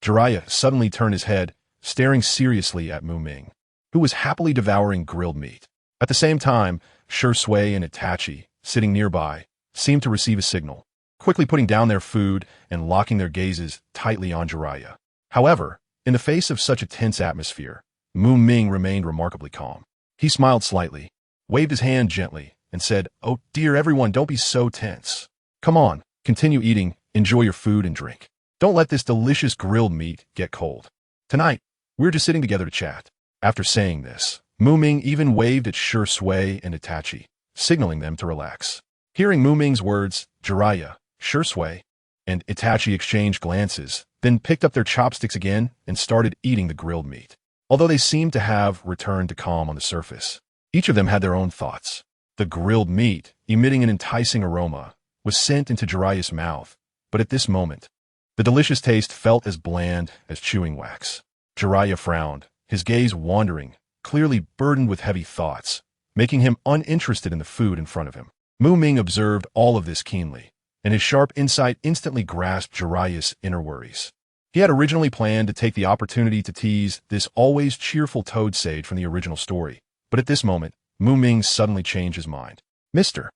S1: Jeriah suddenly turned his head, staring seriously at Ming, who was happily devouring grilled meat. At the same time, Shisui and Itachi, sitting nearby, seemed to receive a signal, quickly putting down their food and locking their gazes tightly on Jeriah. However, in the face of such a tense atmosphere, Ming remained remarkably calm. He smiled slightly, waved his hand gently, and said, "Oh dear everyone, don't be so tense. Come on, continue eating, enjoy your food and drink. Don't let this delicious grilled meat get cold. Tonight, we're just sitting together to chat." After saying this, Ming even waved at Shisui and Itachi, signaling them to relax. Hearing Ming's words, Jeriah, Shisui, and Itachi exchanged glances, then picked up their chopsticks again and started eating the grilled meat. Although they seemed to have returned to calm on the surface, each of them had their own thoughts. The grilled meat, emitting an enticing aroma, was sent into Jeriah's mouth, but at this moment, the delicious taste felt as bland as chewing wax. Jeriah frowned, his gaze wandering, clearly burdened with heavy thoughts, making him uninterested in the food in front of him. Ming observed all of this keenly, and his sharp insight instantly grasped Jeriah's inner worries. He had originally planned to take the opportunity to tease this always cheerful toad sage from the original story, but at this moment, Ming suddenly changed his mind. "Mr.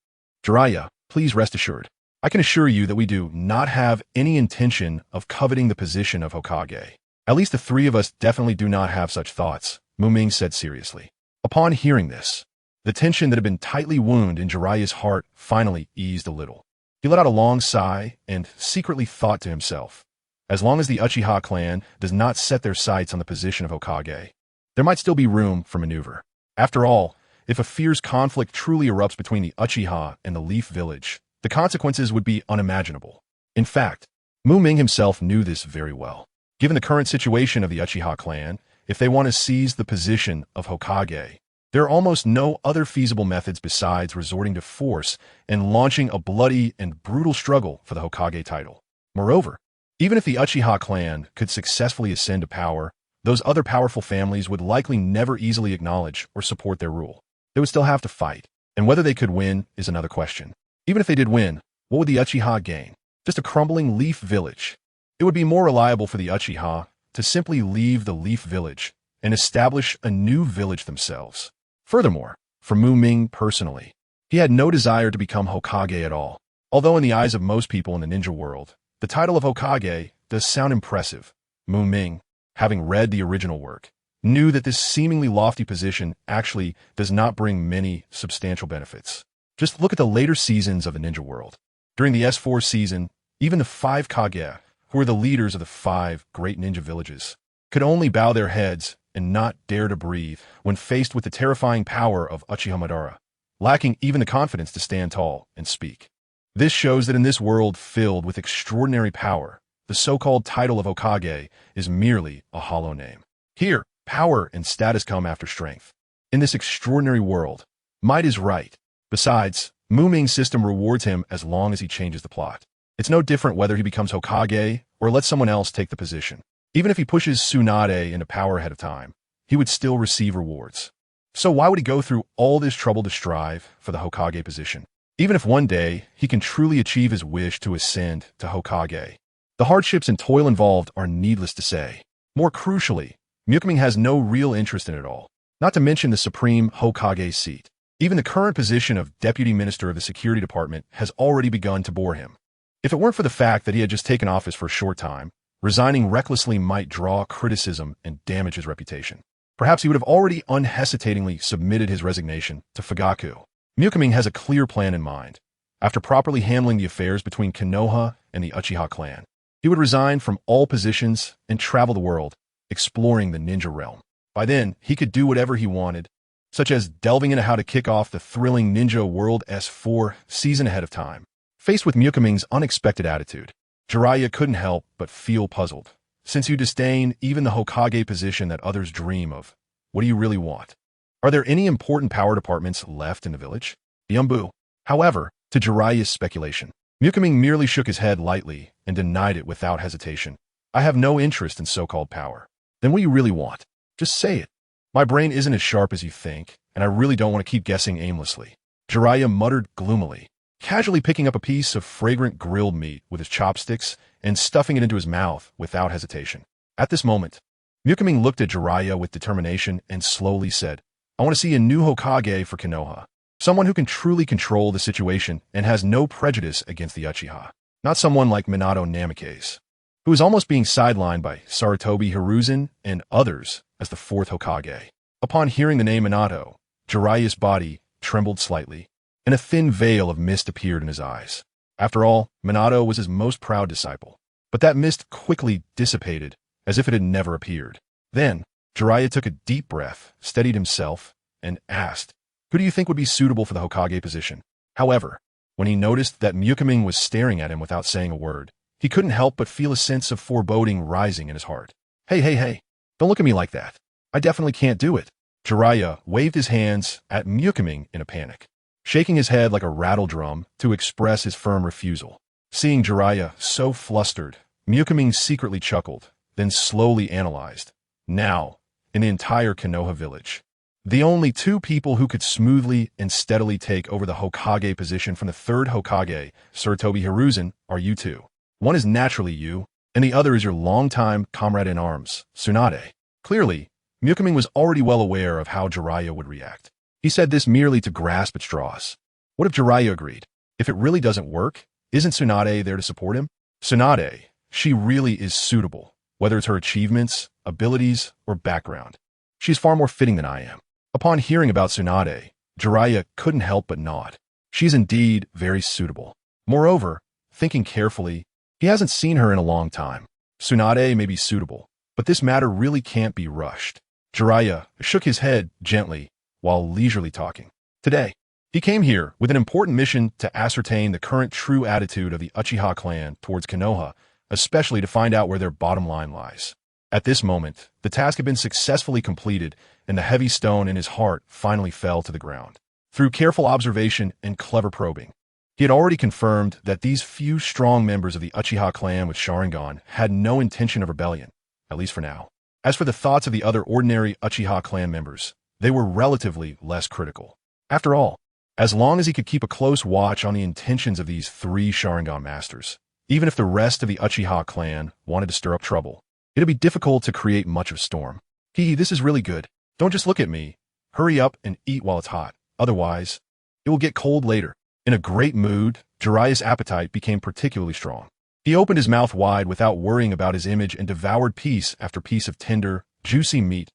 S1: Jeriah, please rest assured. I can assure you that we do not have any intention of coveting the position of Hokage. At least the three of us definitely do not have such thoughts," Ming said seriously. Upon hearing this, the tension that had been tightly wound in Jeriah's heart finally eased a little. He let out a long sigh and secretly thought to himself, as long as the Uchiha clan does not set their sights on the position of Hokage, there might still be room for maneuver. After all, if a fierce conflict truly erupts between the Uchiha and the Leaf Village, the consequences would be unimaginable. In fact, Ming himself knew this very well. Given the current situation of the Uchiha clan, if they want to seize the position of Hokage, there are almost no other feasible methods besides resorting to force and launching a bloody and brutal struggle for the Hokage title. Moreover, even if the Uchiha clan could successfully ascend to power, those other powerful families would likely never easily acknowledge or support their rule. They would still have to fight, and whether they could win is another question. Even if they did win, what would the Uchiha gain? Just a crumbling Leaf Village. It would be more reliable for the Uchiha to simply leave the Leaf Village and establish a new village themselves. Furthermore, for Ming personally, he had no desire to become Hokage at all. Although in the eyes of most people in the ninja world, the title of Hokage does sound impressive, Ming, having read the original work, knew that this seemingly lofty position actually does not bring many substantial benefits. Just look at the later seasons of the ninja world. During the S4 season, even the 5 Kage, who were the leaders of the 5 great ninja villages, could only bow their heads and not dare to breathe when faced with the terrifying power of Uchiha Madara, lacking even the confidence to stand tall and speak. This shows that in this world filled with extraordinary power, the so-called title of Hokage is merely a hollow name. Here, power and status come after strength. In this extraordinary world, might is right. Besides, Ming's system rewards him as long as he changes the plot. It's no different whether he becomes Hokage or lets someone else take the position. Even if he pushes Tsunade into power ahead of time, he would still receive rewards. So why would he go through all this trouble to strive for the Hokage position? Even if one day he can truly achieve his wish to ascend to Hokage, the hardships and toil involved are needless to say. More crucially, Ming has no real interest in it all, not to mention the supreme Hokage seat. Even the current position of Deputy Minister of the Security Department has already begun to bore him. If it weren't for the fact that he had just taken office for a short time, resigning recklessly might draw criticism and damage his reputation. Perhaps he would have already unhesitatingly submitted his resignation to Fugaku. Ming has a clear plan in mind. After properly handling the affairs between Konoha and the Uchiha clan, he would resign from all positions and travel the world, exploring the ninja realm. By then, he could do whatever he wanted, such as delving into how to kick off the thrilling Ninja World S4 season ahead of time. Faced with Ming's unexpected attitude, Jeriah couldn't help but feel puzzled. Since you disdain even the Hokage position that others dream of, what do you really want? Are there any important power departments left in the village? Yumbu. However, to Jeriah's speculation, Ming merely shook his head lightly and denied it without hesitation. I have no interest in so-called power. Then what do you really want? Just say it. My brain isn't as sharp as you think, and I really don't want to keep guessing aimlessly. Jeriah muttered gloomily. casually picking up a piece of fragrant grilled meat with his chopsticks and stuffing it into his mouth without hesitation. At this moment, Ming looked at Jeriah with determination and slowly said, I want to see a new Hokage for Konoha. Someone who can truly control the situation and has no prejudice against the Uchiha. Not someone like Minato Namikaze, who is almost being sidelined by Sarutobi Hiruzen and others as the fourth Hokage. Upon hearing the name Minato, Jiraiya's body trembled slightly, and a thin veil of mist appeared in his eyes. After all, Minato was his most proud disciple. But that mist quickly dissipated, as if it had never appeared. Then, Jeriah took a deep breath, steadied himself, and asked, who do you think would be suitable for the Hokage position? However, when he noticed that Ming was staring at him without saying a word, he couldn't help but feel a sense of foreboding rising in his heart. Hey, don't look at me like that. I definitely can't do it. Jeriah waved his hands at Ming in a panic, shaking his head like a rattle drum to express his firm refusal. Seeing Jeriah so flustered, Ming secretly chuckled, then slowly analyzed. Now, in the entire Konoha village, the only two people who could smoothly and steadily take over the Hokage position from the third Hokage, Sarutobi Hiruzen, are you two. One is naturally you, and the other is your longtime comrade-in-arms, Tsunade. Clearly, Ming was already well aware of how Jeriah would react. He said this merely to grasp at straws. What if Jeriah agreed? If it really doesn't work, isn't Tsunade there to support him? Tsunade, she really is suitable, whether it's her achievements, abilities, or background. She's far more fitting than I am. Upon hearing about Tsunade, Jeriah couldn't help but nod. She's indeed very suitable. Moreover, thinking carefully, he hasn't seen her in a long time. Tsunade may be suitable, but this matter really can't be rushed. Jeriah shook his head gently while leisurely talking. Today, he came here with an important mission to ascertain the current true attitude of the Uchiha clan towards Konoha, especially to find out where their bottom line lies. At this moment, the task had been successfully completed, and the heavy stone in his heart finally fell to the ground. Through careful observation and clever probing, he had already confirmed that these few strong members of the Uchiha clan with Sharingan had no intention of rebellion, at least for now. As for the thoughts of the other ordinary Uchiha clan members, they were relatively less critical. After all, as long as he could keep a close watch on the intentions of these three Sharingan masters, even if the rest of the Uchiha clan wanted to stir up trouble, it'd be difficult to create much of a storm. This is really good. Don't just look at me. Hurry up and eat while it's hot. Otherwise, it will get cold later. In a great mood, Jeriah's appetite became particularly strong. He opened his mouth wide without worrying about his image and devoured piece after piece of tender, juicy meat,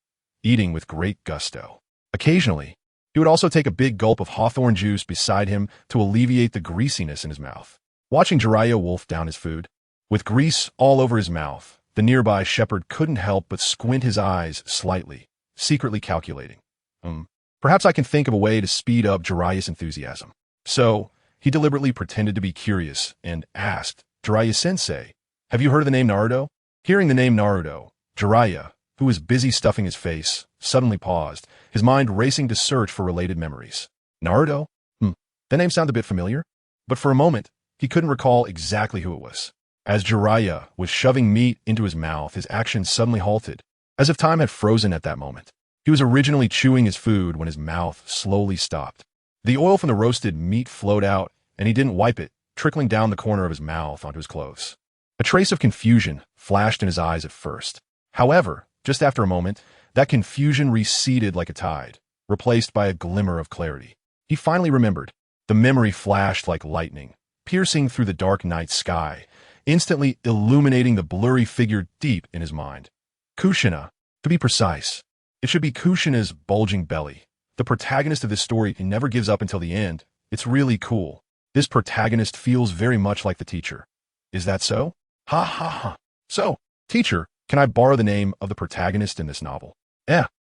S1: eating with great gusto. Occasionally, he would also take a big gulp of hawthorn juice beside him to alleviate the greasiness in his mouth. Watching Jeriah wolf down his food, with grease all over his mouth, the nearby shepherd couldn't help but squint his eyes slightly, secretly calculating. Perhaps I can think of a way to speed up Jeriah's enthusiasm. So, he deliberately pretended to be curious and asked, Jeriah-sensei, have you heard of the name Naruto? Hearing the name Naruto, Jeriah, who was busy stuffing his face, suddenly paused, his mind racing to search for related memories. Naruto? That name sounded a bit familiar. But for a moment, he couldn't recall exactly who it was. As Jeriah was shoving meat into his mouth, his actions suddenly halted, as if time had frozen at that moment. He was originally chewing his food when his mouth slowly stopped. The oil from the roasted meat flowed out, and he didn't wipe it, trickling down the corner of his mouth onto his clothes. A trace of confusion flashed in his eyes at first. However, just after a moment, that confusion receded like a tide, replaced by a glimmer of clarity. He finally remembered. The memory flashed like lightning, piercing through the dark night sky, instantly illuminating the blurry figure deep in his mind. Kushina, to be precise. It should be Kushina's bulging belly. The protagonist of this story never gives up until the end. It's really cool. This protagonist feels very much like the teacher. Is that so? Ha ha ha. So, teacher, can I borrow the name of the protagonist in this novel?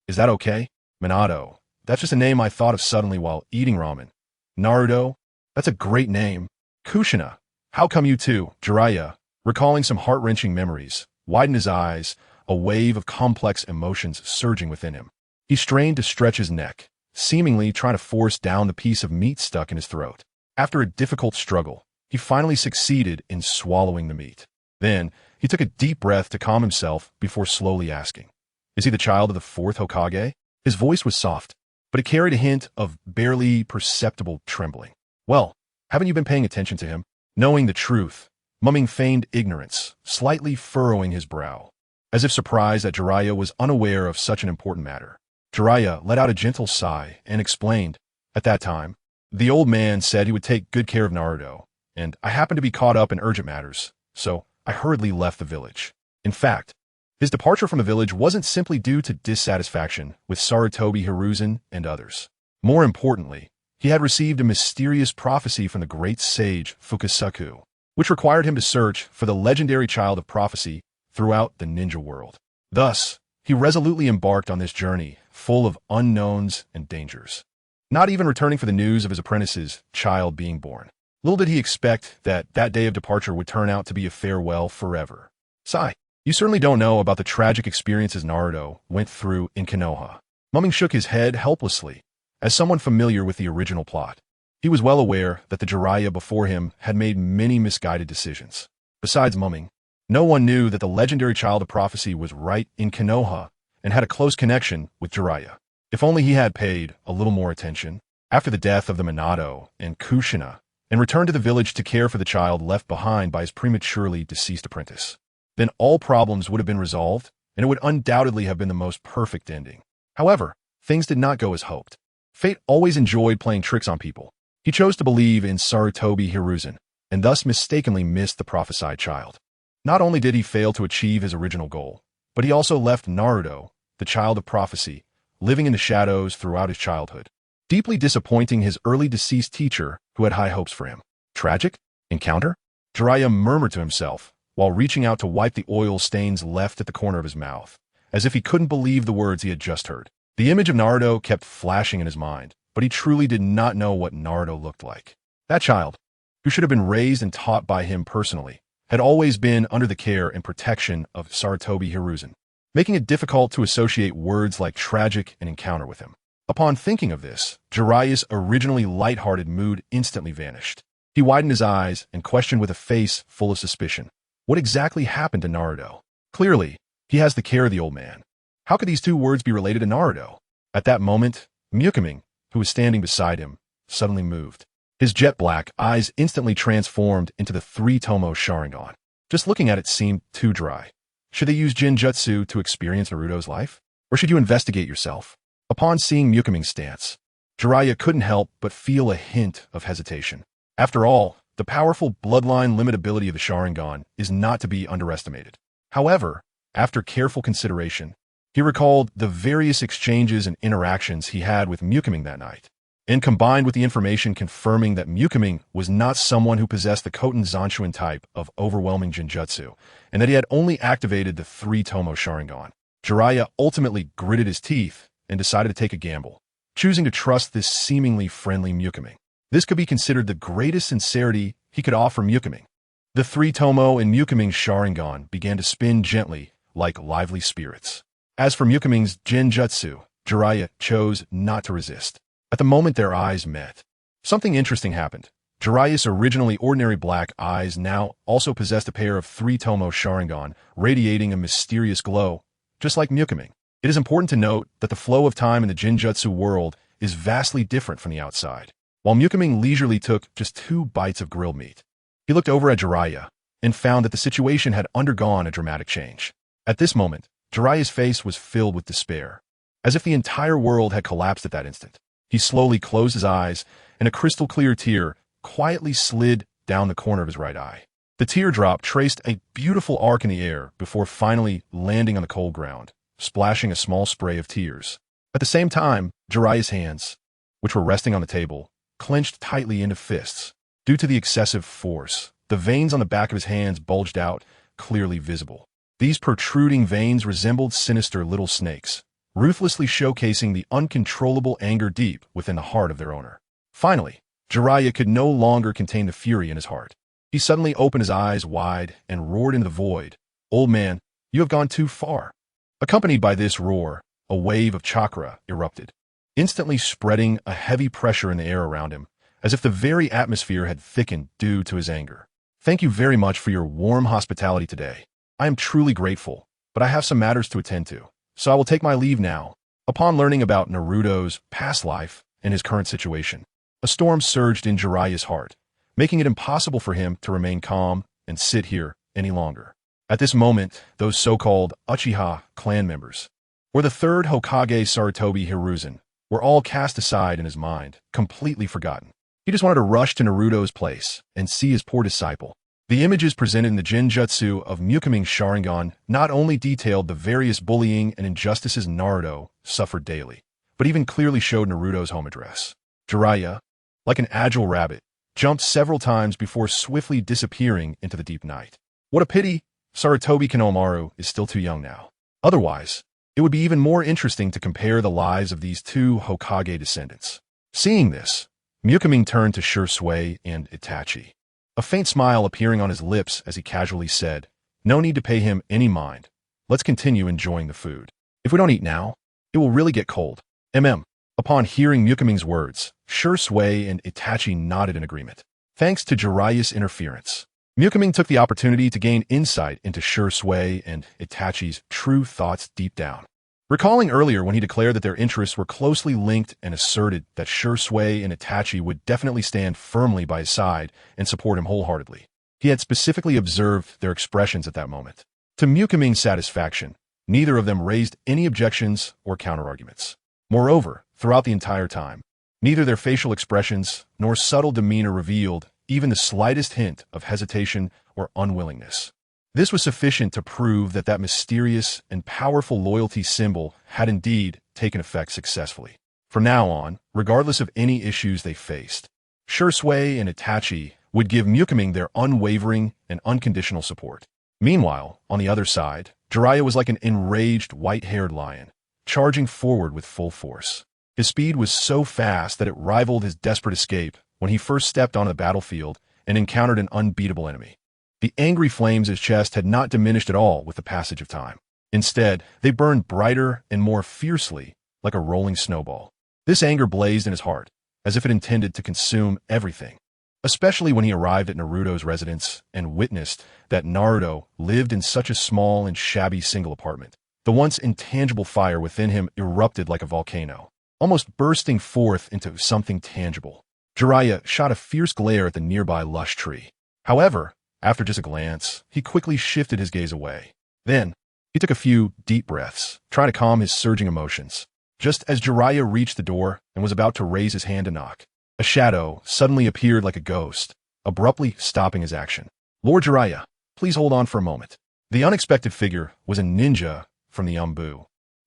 S1: Is that okay? Minato. That's just a name I thought of suddenly while eating ramen. Naruto. That's a great name. Kushina. How come you too? Jeriah, recalling some heart-wrenching memories, widened his eyes, a wave of complex emotions surging within him. He strained to stretch his neck, seemingly trying to force down the piece of meat stuck in his throat. After a difficult struggle, he finally succeeded in swallowing the meat. Then, he took a deep breath to calm himself before slowly asking, is he the child of the fourth Hokage? His voice was soft, but it carried a hint of barely perceptible trembling. Well, Haven't you been paying attention to him? Knowing the truth, Ming feigned ignorance, slightly furrowing his brow, as if surprised that Jeriah was unaware of such an important matter. Jeriah let out a gentle sigh and explained, at that time, the old man said he would take good care of Naruto, and I happened to be caught up in urgent matters, so I hurriedly left the village. In fact, his departure from the village wasn't simply due to dissatisfaction with Sarutobi Hiruzen and others. More importantly, he had received a mysterious prophecy from the great sage Fukasaku, which required him to search for the legendary child of prophecy throughout the ninja world. Thus, he resolutely embarked on this journey, full of unknowns and dangers, not even returning for the news of his apprentice's child being born. Little did he expect that that day of departure would turn out to be a farewell forever. Sigh, you certainly don't know about the tragic experiences Naruto went through in Konoha. Ming shook his head helplessly, as someone familiar with the original plot. He was well aware that the Jeriah before him had made many misguided decisions. Besides Ming, no one knew that the legendary child of prophecy was right in Konoha and had a close connection with Jeriah. If only he had paid a little more attention. After the death of the Minato and Kushina, and returned to the village to care for the child left behind by his prematurely deceased apprentice, then all problems would have been resolved, and it would undoubtedly have been the most perfect ending. However, things did not go as hoped. Fate always enjoyed playing tricks on people. He chose to believe in Sarutobi Hiruzen, and thus mistakenly missed the prophesied child. Not only did he fail to achieve his original goal, but he also left Naruto, the child of prophecy, living in the shadows throughout his childhood, deeply disappointing his early deceased teacher who had high hopes for him. Tragic? Encounter? Jeriah murmured to himself, while reaching out to wipe the oil stains left at the corner of his mouth, as if he couldn't believe the words he had just heard. The image of Naruto kept flashing in his mind, but he truly did not know what Naruto looked like. That child, who should have been raised and taught by him personally, had always been under the care and protection of Sarutobi Hiruzen, making it difficult to associate words like tragic and encounter with him. Upon thinking of this, Jeriah's originally light-hearted mood instantly vanished. He widened his eyes and questioned with a face full of suspicion. What exactly happened to Naruto? Clearly, he has the care of the old man. How could these two words be related to Naruto? At that moment, Ming, who was standing beside him, suddenly moved. His jet-black eyes instantly transformed into the three-tomo Sharingan. Just looking at it seemed too dry. Should they use Jinjutsu to experience Naruto's life? Or should you investigate yourself? Upon seeing Ming's stance, Jeriah couldn't help but feel a hint of hesitation. After all, the powerful bloodline limitability of the Sharingan is not to be underestimated. However, after careful consideration, he recalled the various exchanges and interactions he had with Ming that night, and combined with the information confirming that Ming was not someone who possessed the Koten Zanshuin type of overwhelming Jinjutsu, and that he had only activated the three-tomo Sharingan, Jeriah ultimately gritted his teeth and decided to take a gamble, choosing to trust this seemingly friendly Ming. This could be considered the greatest sincerity he could offer Ming. The three-tomo in Ming's Sharingan began to spin gently like lively spirits. As for Ming's Jinjutsu, Jeriah chose not to resist. At the moment their eyes met, something interesting happened. Jeriah's originally ordinary black eyes now also possessed a pair of three-tomo Sharingan, radiating a mysterious glow, just like Ming. It is important to note that the flow of time in the Jinjutsu world is vastly different from the outside. While Ming leisurely took just 2 bites of grilled meat, he looked over at Jeriah and found that the situation had undergone a dramatic change. At this moment, Jeriah's face was filled with despair, as if the entire world had collapsed at that instant. He slowly closed his eyes, and a crystal-clear tear quietly slid down the corner of his right eye. The teardrop traced a beautiful arc in the air before finally landing on the cold ground, splashing a small spray of tears. At the same time, Jeriah's hands, which were resting on the table, clenched tightly into fists. Due to the excessive force, the veins on the back of his hands bulged out, clearly visible. These protruding veins resembled sinister little snakes, ruthlessly showcasing the uncontrollable anger deep within the heart of their owner. Finally, Jeriah could no longer contain the fury in his heart. He suddenly opened his eyes wide and roared into the void. "Old man, you have gone too far." Accompanied by this roar, a wave of chakra erupted, instantly spreading a heavy pressure in the air around him, as if the very atmosphere had thickened due to his anger. "Thank you very much for your warm hospitality today. I am truly grateful, but I have some matters to attend to, so I will take my leave now." Upon learning about Naruto's past life and his current situation, a storm surged in Jeriah's heart, making it impossible for him to remain calm and sit here any longer. At this moment, those so-called Uchiha clan members, or the third Hokage Sarutobi Hiruzen, were all cast aside in his mind, completely forgotten. He just wanted to rush to Naruto's place and see his poor disciple. The images presented in the Genjutsu of Mukiming's Sharingan not only detailed the various bullying and injustices Naruto suffered daily, but even clearly showed Naruto's home address. Jeriah, like an agile rabbit, jumped several times before swiftly disappearing into the deep night. What a pity Sarutobi Kanomaru is still too young now. Otherwise, it would be even more interesting to compare the lives of these two Hokage descendants. Seeing this, Mukiming turned to Shisui and Itachi, a faint smile appearing on his lips as he casually said, "No need to pay him any mind. Let's continue enjoying the food. If we don't eat now, it will really get cold." Upon hearing Mukiming's words, Shisui and Itachi nodded in agreement. Thanks to Jiraiya's interference, Mukiming took the opportunity to gain insight into Shisui and Itachi's true thoughts deep down. Recalling earlier when he declared that their interests were closely linked and asserted that Shisui and Itachi would definitely stand firmly by his side and support him wholeheartedly, he had specifically observed their expressions at that moment. To Mukiming's satisfaction, neither of them raised any objections or counterarguments. Moreover, throughout the entire time, neither their facial expressions nor subtle demeanor revealed even the slightest hint of hesitation or unwillingness. This was sufficient to prove that mysterious and powerful loyalty symbol had indeed taken effect successfully. From now on, regardless of any issues they faced, Shisui and Itachi would give Mukiming their unwavering and unconditional support. Meanwhile, on the other side, Jeriah was like an enraged white-haired lion, charging forward with full force. His speed was so fast that it rivaled his desperate escape when he first stepped onto the battlefield and encountered an unbeatable enemy. The angry flames in his chest had not diminished at all with the passage of time. Instead, they burned brighter and more fiercely, like a rolling snowball. This anger blazed in his heart, as if it intended to consume everything, especially when he arrived at Naruto's residence and witnessed that Naruto lived in such a small and shabby single apartment. The once intangible fire within him erupted like a volcano, almost bursting forth into something tangible. Jeriah shot a fierce glare at the nearby lush tree. However, after just a glance, he quickly shifted his gaze away. Then, he took a few deep breaths, trying to calm his surging emotions. Just as Jeriah reached the door and was about to raise his hand to knock, a shadow suddenly appeared like a ghost, abruptly stopping his action. "Lord Jeriah, please hold on for a moment." The unexpected figure was a ninja from the Umbu,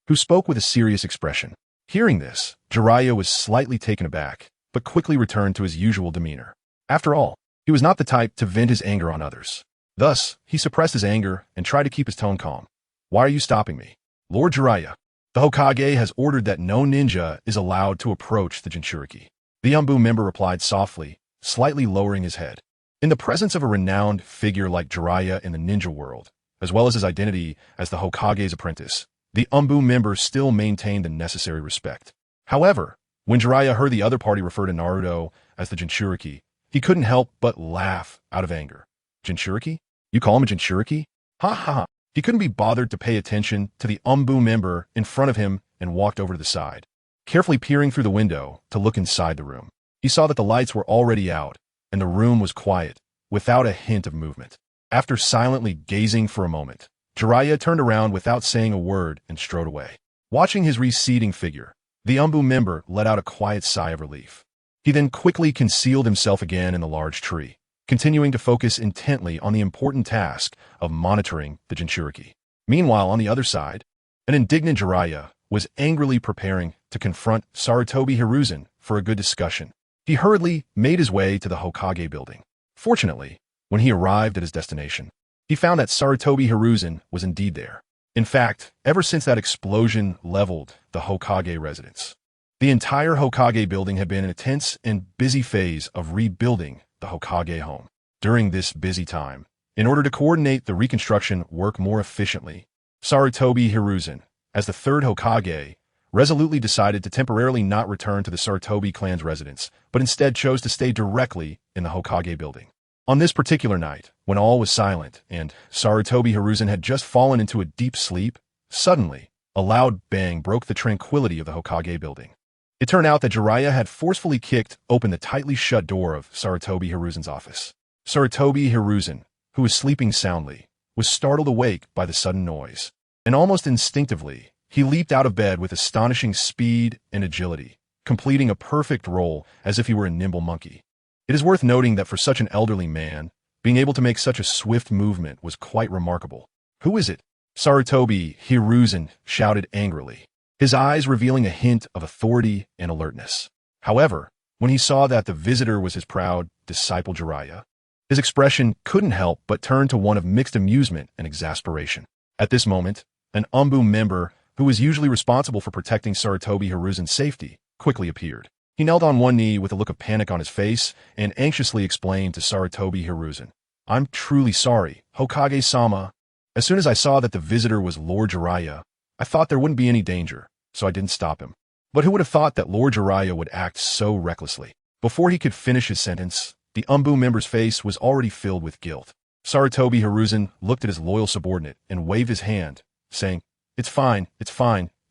S1: who spoke with a serious expression. Hearing this, Jeriah was slightly taken aback, but quickly returned to his usual demeanor. After all, he was not the type to vent his anger on others. Thus, he suppressed his anger and tried to keep his tone calm. "Why are you stopping me?" "Lord Jeriah, the Hokage has ordered that no ninja is allowed to approach the Jinchuriki." The Umbu member replied softly, slightly lowering his head. In the presence of a renowned figure like Jeriah in the ninja world, as well as his identity as the Hokage's apprentice, the Umbu member still maintained the necessary respect. However, when Jeriah heard the other party refer to Naruto as the Jinchuriki, he couldn't help but laugh out of anger. "Jinchuriki? You call him a Jinchuriki? Ha ha ha." He couldn't be bothered to pay attention to the Umbu member in front of him and walked over to the side, carefully peering through the window to look inside the room. He saw that the lights were already out and the room was quiet, without a hint of movement. After silently gazing for a moment, Jeriah turned around without saying a word and strode away. Watching his receding figure, the Umbu member let out a quiet sigh of relief. He then quickly concealed himself again in the large tree, continuing to focus intently on the important task of monitoring the Jinchuriki. Meanwhile, on the other side, an indignant Jeriah was angrily preparing to confront Sarutobi Hiruzen for a good discussion. He hurriedly made his way to the Hokage building. Fortunately, when he arrived at his destination, he found that Sarutobi Hiruzen was indeed there. In fact, ever since that explosion leveled the Hokage residence, the entire Hokage building had been in a tense and busy phase of rebuilding the Hokage home. During this busy time, in order to coordinate the reconstruction work more efficiently, Sarutobi Hiruzen, as the third Hokage, resolutely decided to temporarily not return to the Sarutobi clan's residence, but instead chose to stay directly in the Hokage building. On this particular night, when all was silent and Sarutobi Hiruzen had just fallen into a deep sleep, suddenly, a loud bang broke the tranquility of the Hokage building. It turned out that Jeriah had forcefully kicked open the tightly shut door of Sarutobi Hiruzen's office. Sarutobi Hiruzen, who was sleeping soundly, was startled awake by the sudden noise. And almost instinctively, he leaped out of bed with astonishing speed and agility, completing a perfect roll as if he were a nimble monkey. It is worth noting that for such an elderly man, being able to make such a swift movement was quite remarkable. "Who is it?" Sarutobi Hiruzen shouted angrily, his eyes revealing a hint of authority and alertness. However, when he saw that the visitor was his proud disciple Jeriah, his expression couldn't help but turn to one of mixed amusement and exasperation. At this moment, an Umbu member, who was usually responsible for protecting Sarutobi Hiruzen's safety, quickly appeared. He knelt on one knee with a look of panic on his face and anxiously explained to Sarutobi Hiruzen, "I'm truly sorry, Hokage-sama. As soon as I saw that the visitor was Lord Jeriah, I thought there wouldn't be any danger, so I didn't stop him. But who would have thought that Lord Jeriah would act so recklessly?" Before he could finish his sentence, the Umbu member's face was already filled with guilt. Sarutobi Hiruzen looked at his loyal subordinate and waved his hand, saying, it's fine,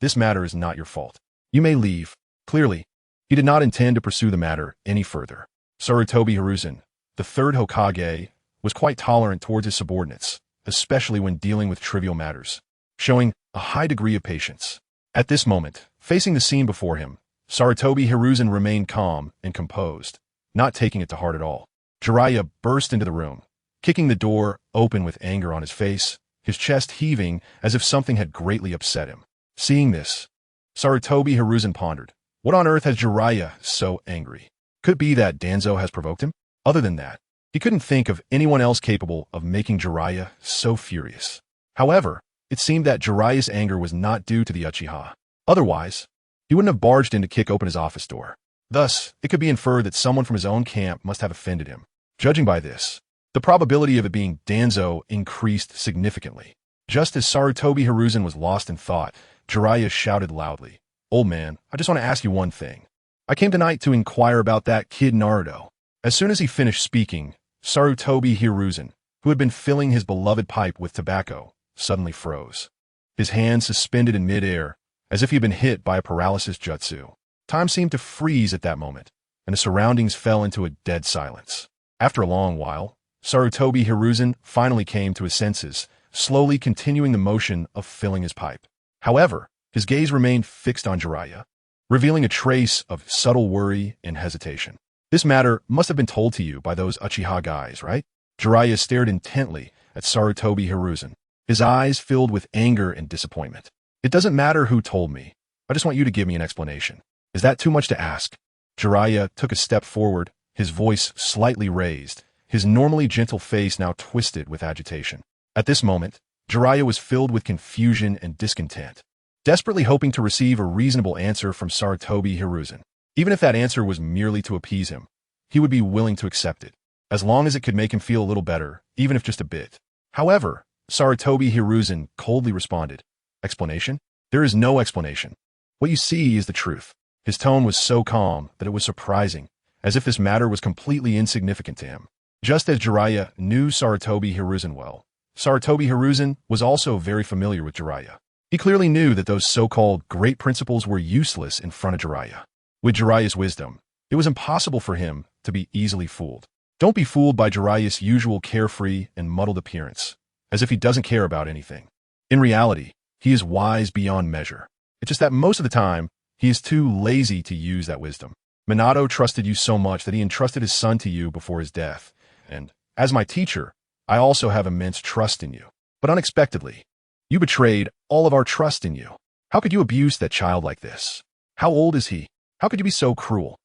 S1: this matter is not your fault. You may leave." Clearly, he did not intend to pursue the matter any further. Sarutobi Hiruzen, the third Hokage, was quite tolerant towards his subordinates, especially when dealing with trivial matters, showing a high degree of patience. At this moment, facing the scene before him, Sarutobi Hiruzen remained calm and composed, not taking it to heart at all. Jeriah burst into the room, kicking the door open with anger on his face, his chest heaving as if something had greatly upset him. Seeing this, Sarutobi Hiruzen pondered, what on earth has Jeriah so angry? Could it be that Danzo has provoked him? Other than that, he couldn't think of anyone else capable of making Jeriah so furious. However, it seemed that Jeriah's anger was not due to the Uchiha. Otherwise, he wouldn't have barged in to kick open his office door. Thus, it could be inferred that someone from his own camp must have offended him. Judging by this, the probability of it being Danzo increased significantly. Just as Sarutobi Hiruzen was lost in thought, Jeriah shouted loudly, "Old man, I just want to ask you one thing. I came tonight to inquire about that kid Naruto." As soon as he finished speaking, Sarutobi Hiruzen, who had been filling his beloved pipe with tobacco, suddenly froze. His hands suspended in midair, as if he had been hit by a paralysis jutsu. Time seemed to freeze at that moment, and the surroundings fell into a dead silence. After a long while, Sarutobi Hiruzen finally came to his senses, slowly continuing the motion of filling his pipe. However, his gaze remained fixed on Jeriah, revealing a trace of subtle worry and hesitation. "This matter must have been told to you by those Uchiha guys, right?" Jeriah stared intently at Sarutobi Hiruzen, his eyes filled with anger and disappointment. "It doesn't matter who told me. I just want you to give me an explanation. Is that too much to ask?" Jeriah took a step forward, his voice slightly raised, his normally gentle face now twisted with agitation. At this moment, Jeriah was filled with confusion and discontent, desperately hoping to receive a reasonable answer from Sarutobi Hiruzen. Even if that answer was merely to appease him, he would be willing to accept it, as long as it could make him feel a little better, even if just a bit. However, Sarutobi Hiruzen coldly responded, "Explanation? There is no explanation. What you see is the truth." His tone was so calm that it was surprising, as if this matter was completely insignificant to him. Just as Jeriah knew Sarutobi Hiruzen well, Sarutobi Hiruzen was also very familiar with Jeriah. He clearly knew that those so-called great principles were useless in front of Jeriah. With Jeriah's wisdom, it was impossible for him to be easily fooled. Don't be fooled by Jeriah's usual carefree and muddled appearance, as if he doesn't care about anything. In reality, he is wise beyond measure. It's just that most of the time, he is too lazy to use that wisdom. Minato trusted you so much that he entrusted his son to you before his death, and, as my teacher, I also have immense trust in you. But unexpectedly, you betrayed all of our trust in you. How could you abuse that child like this? How old is he? How could you be so cruel?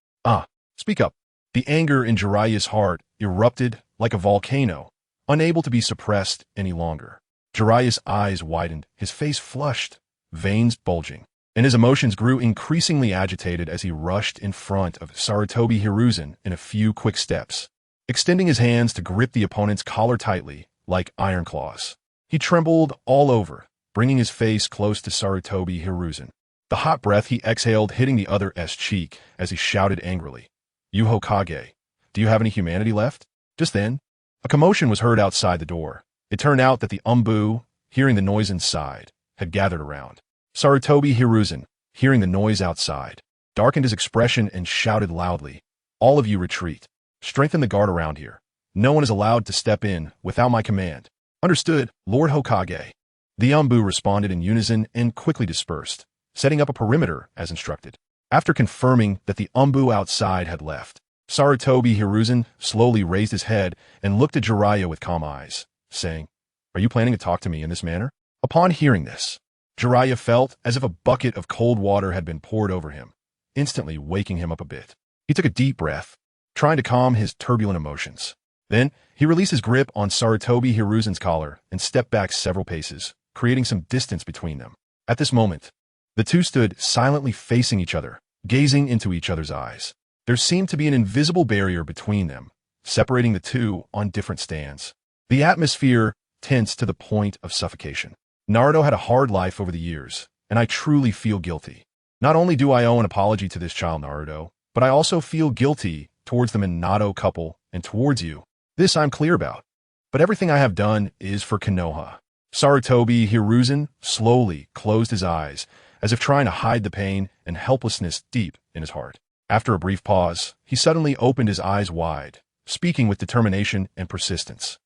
S1: Speak up. The anger in Jeriah's heart erupted like a volcano, unable to be suppressed any longer. Jeriah's eyes widened, his face flushed, veins bulging, and his emotions grew increasingly agitated as he rushed in front of Sarutobi Hiruzen in a few quick steps, extending his hands to grip the opponent's collar tightly, like iron claws. He trembled all over, bringing his face close to Sarutobi Hiruzen. The hot breath he exhaled hitting the other's cheek as he shouted angrily, "You Hokage, do you have any humanity left?" Just then, a commotion was heard outside the door. It turned out that the Umbu, hearing the noise inside, had gathered around. Sarutobi Hiruzen, hearing the noise outside, darkened his expression and shouted loudly, "All of you retreat. Strengthen the guard around here. No one is allowed to step in without my command." "Understood, Lord Hokage." The Umbu responded in unison and quickly dispersed, setting up a perimeter as instructed. After confirming that the Umbu outside had left, Sarutobi Hiruzen slowly raised his head and looked at Jeriah with calm eyes, saying, "Are you planning to talk to me in this manner?" Upon hearing this, Jeriah felt as if a bucket of cold water had been poured over him, instantly waking him up a bit. He took a deep breath, trying to calm his turbulent emotions. Then, he released his grip on Sarutobi Hiruzen's collar and stepped back several paces, creating some distance between them. At this moment, the two stood silently facing each other, gazing into each other's eyes. There seemed to be an invisible barrier between them, separating the two on different stands. The atmosphere tensed to the point of suffocation. Naruto had a hard life over the years, and I truly feel guilty. Not only do I owe an apology to this child Naruto, but I also feel guilty towards the Minato couple and towards you. This I'm clear about. But everything I have done is for Konoha. Sarutobi Hiruzen slowly closed his eyes, as if trying to hide the pain and helplessness deep in his heart. After a brief pause, he suddenly opened his eyes wide, speaking with determination and persistence.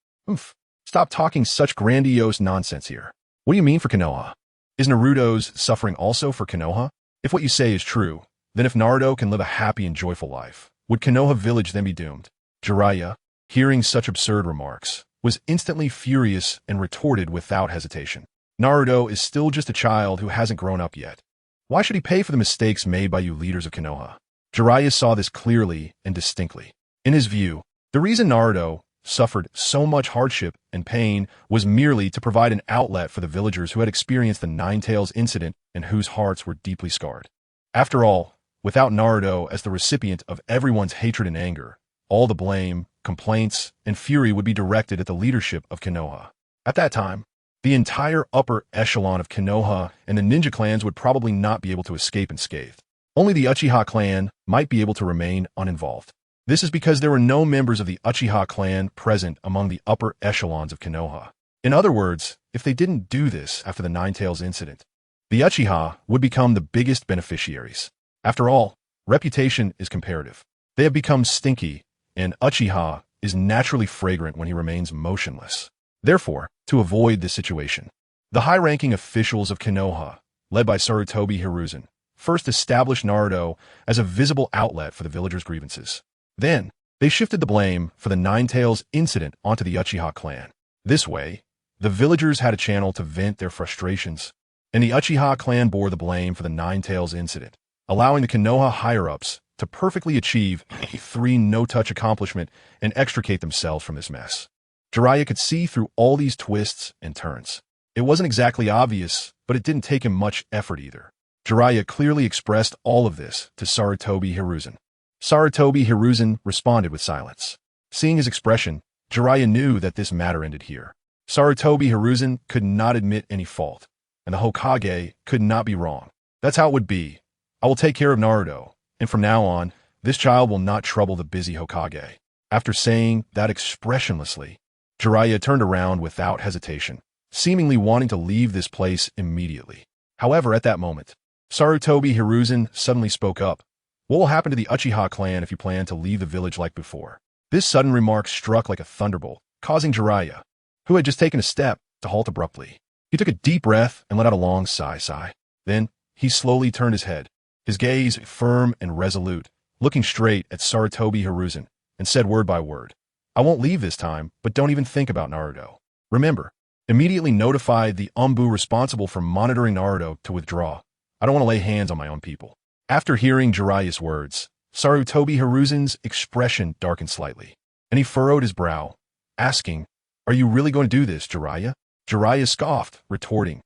S1: Stop talking such grandiose nonsense here. What do you mean for Konoha? Is Naruto's suffering also for Konoha? If what you say is true, then if Naruto can live a happy and joyful life, would Konoha village then be doomed? Jeriah, hearing such absurd remarks, was instantly furious and retorted without hesitation. Naruto is still just a child who hasn't grown up yet. Why should he pay for the mistakes made by you leaders of Konoha? Jeriah saw this clearly and distinctly. In his view, the reason Naruto suffered so much hardship and pain was merely to provide an outlet for the villagers who had experienced the Nine-Tails incident and whose hearts were deeply scarred. After all, without Naruto as the recipient of everyone's hatred and anger, all the blame, complaints, and fury would be directed at the leadership of Konoha. At that time, the entire upper echelon of Konoha and the ninja clans would probably not be able to escape unscathed. Only the Uchiha clan might be able to remain uninvolved. This is because there were no members of the Uchiha clan present among the upper echelons of Konoha. In other words, if they didn't do this after the Nine-Tails incident, the Uchiha would become the biggest beneficiaries. After all, reputation is comparative. They have become stinky, and Uchiha is naturally fragrant when he remains motionless. Therefore, to avoid this situation, the high-ranking officials of Konoha, led by Sarutobi Hiruzen, first established Naruto as a visible outlet for the villagers' grievances. Then, they shifted the blame for the Nine-Tails incident onto the Uchiha clan. This way, the villagers had a channel to vent their frustrations, and the Uchiha clan bore the blame for the Nine-Tails incident, allowing the Konoha higher-ups to perfectly achieve a three no-touch accomplishment and extricate themselves from this mess. Jeriah could see through all these twists and turns. It wasn't exactly obvious, but it didn't take him much effort either. Jeriah clearly expressed all of this to Sarutobi Hiruzen. Sarutobi Hiruzen responded with silence. Seeing his expression, Jeriah knew that this matter ended here. Sarutobi Hiruzen could not admit any fault, and the Hokage could not be wrong. That's how it would be. I will take care of Naruto, and from now on, this child will not trouble the busy Hokage. After saying that expressionlessly, Jeriah turned around without hesitation, seemingly wanting to leave this place immediately. However, at that moment, Sarutobi Hiruzen suddenly spoke up. What will happen to the Uchiha clan if you plan to leave the village like before? This sudden remark struck like a thunderbolt, causing Jeriah, who had just taken a step, to halt abruptly. He took a deep breath and let out a long sigh. Then, he slowly turned his head, his gaze firm and resolute, looking straight at Sarutobi Hiruzen, and said word by word, "I won't leave this time, but don't even think about Naruto. Remember, immediately notify the Umbu responsible for monitoring Naruto to withdraw. I don't want to lay hands on my own people." After hearing Jeriah's words, Sarutobi Hiruzen's expression darkened slightly, and he furrowed his brow, asking, "Are you really going to do this, Jeriah?" Jeriah scoffed, retorting,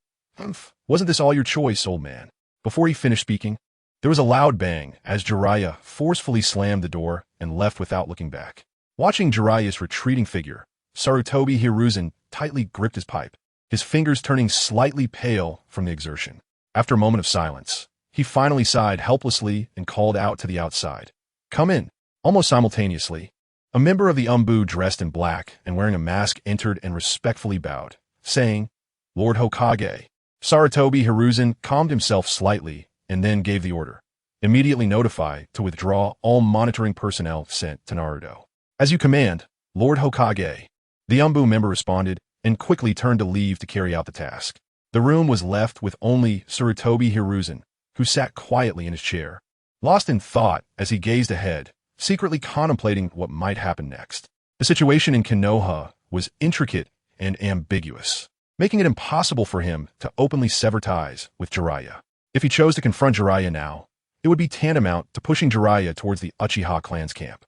S1: "Wasn't this all your choice, old man?" Before he finished speaking, there was a loud bang as Jeriah forcefully slammed the door and left without looking back. Watching Jeriah's retreating figure, Sarutobi Hiruzen tightly gripped his pipe, his fingers turning slightly pale from the exertion. After a moment of silence, he finally sighed helplessly and called out to the outside, "Come in." Almost simultaneously, a member of the Umbu dressed in black and wearing a mask entered and respectfully bowed, saying, "Lord Hokage." Sarutobi Hiruzen calmed himself slightly and then gave the order, Immediately notify to withdraw all monitoring personnel sent to Naruto. As you command, Lord Hokage. The Umbu member responded and quickly turned to leave to carry out the task. The room was left with only Sarutobi Hiruzen, who sat quietly in his chair, lost in thought as he gazed ahead, secretly contemplating what might happen next. The situation in Konoha was intricate and ambiguous, making it impossible for him to openly sever ties with Jeriah. If he chose to confront Jeriah now, it would be tantamount to pushing Jeriah towards the Uchiha clan's camp.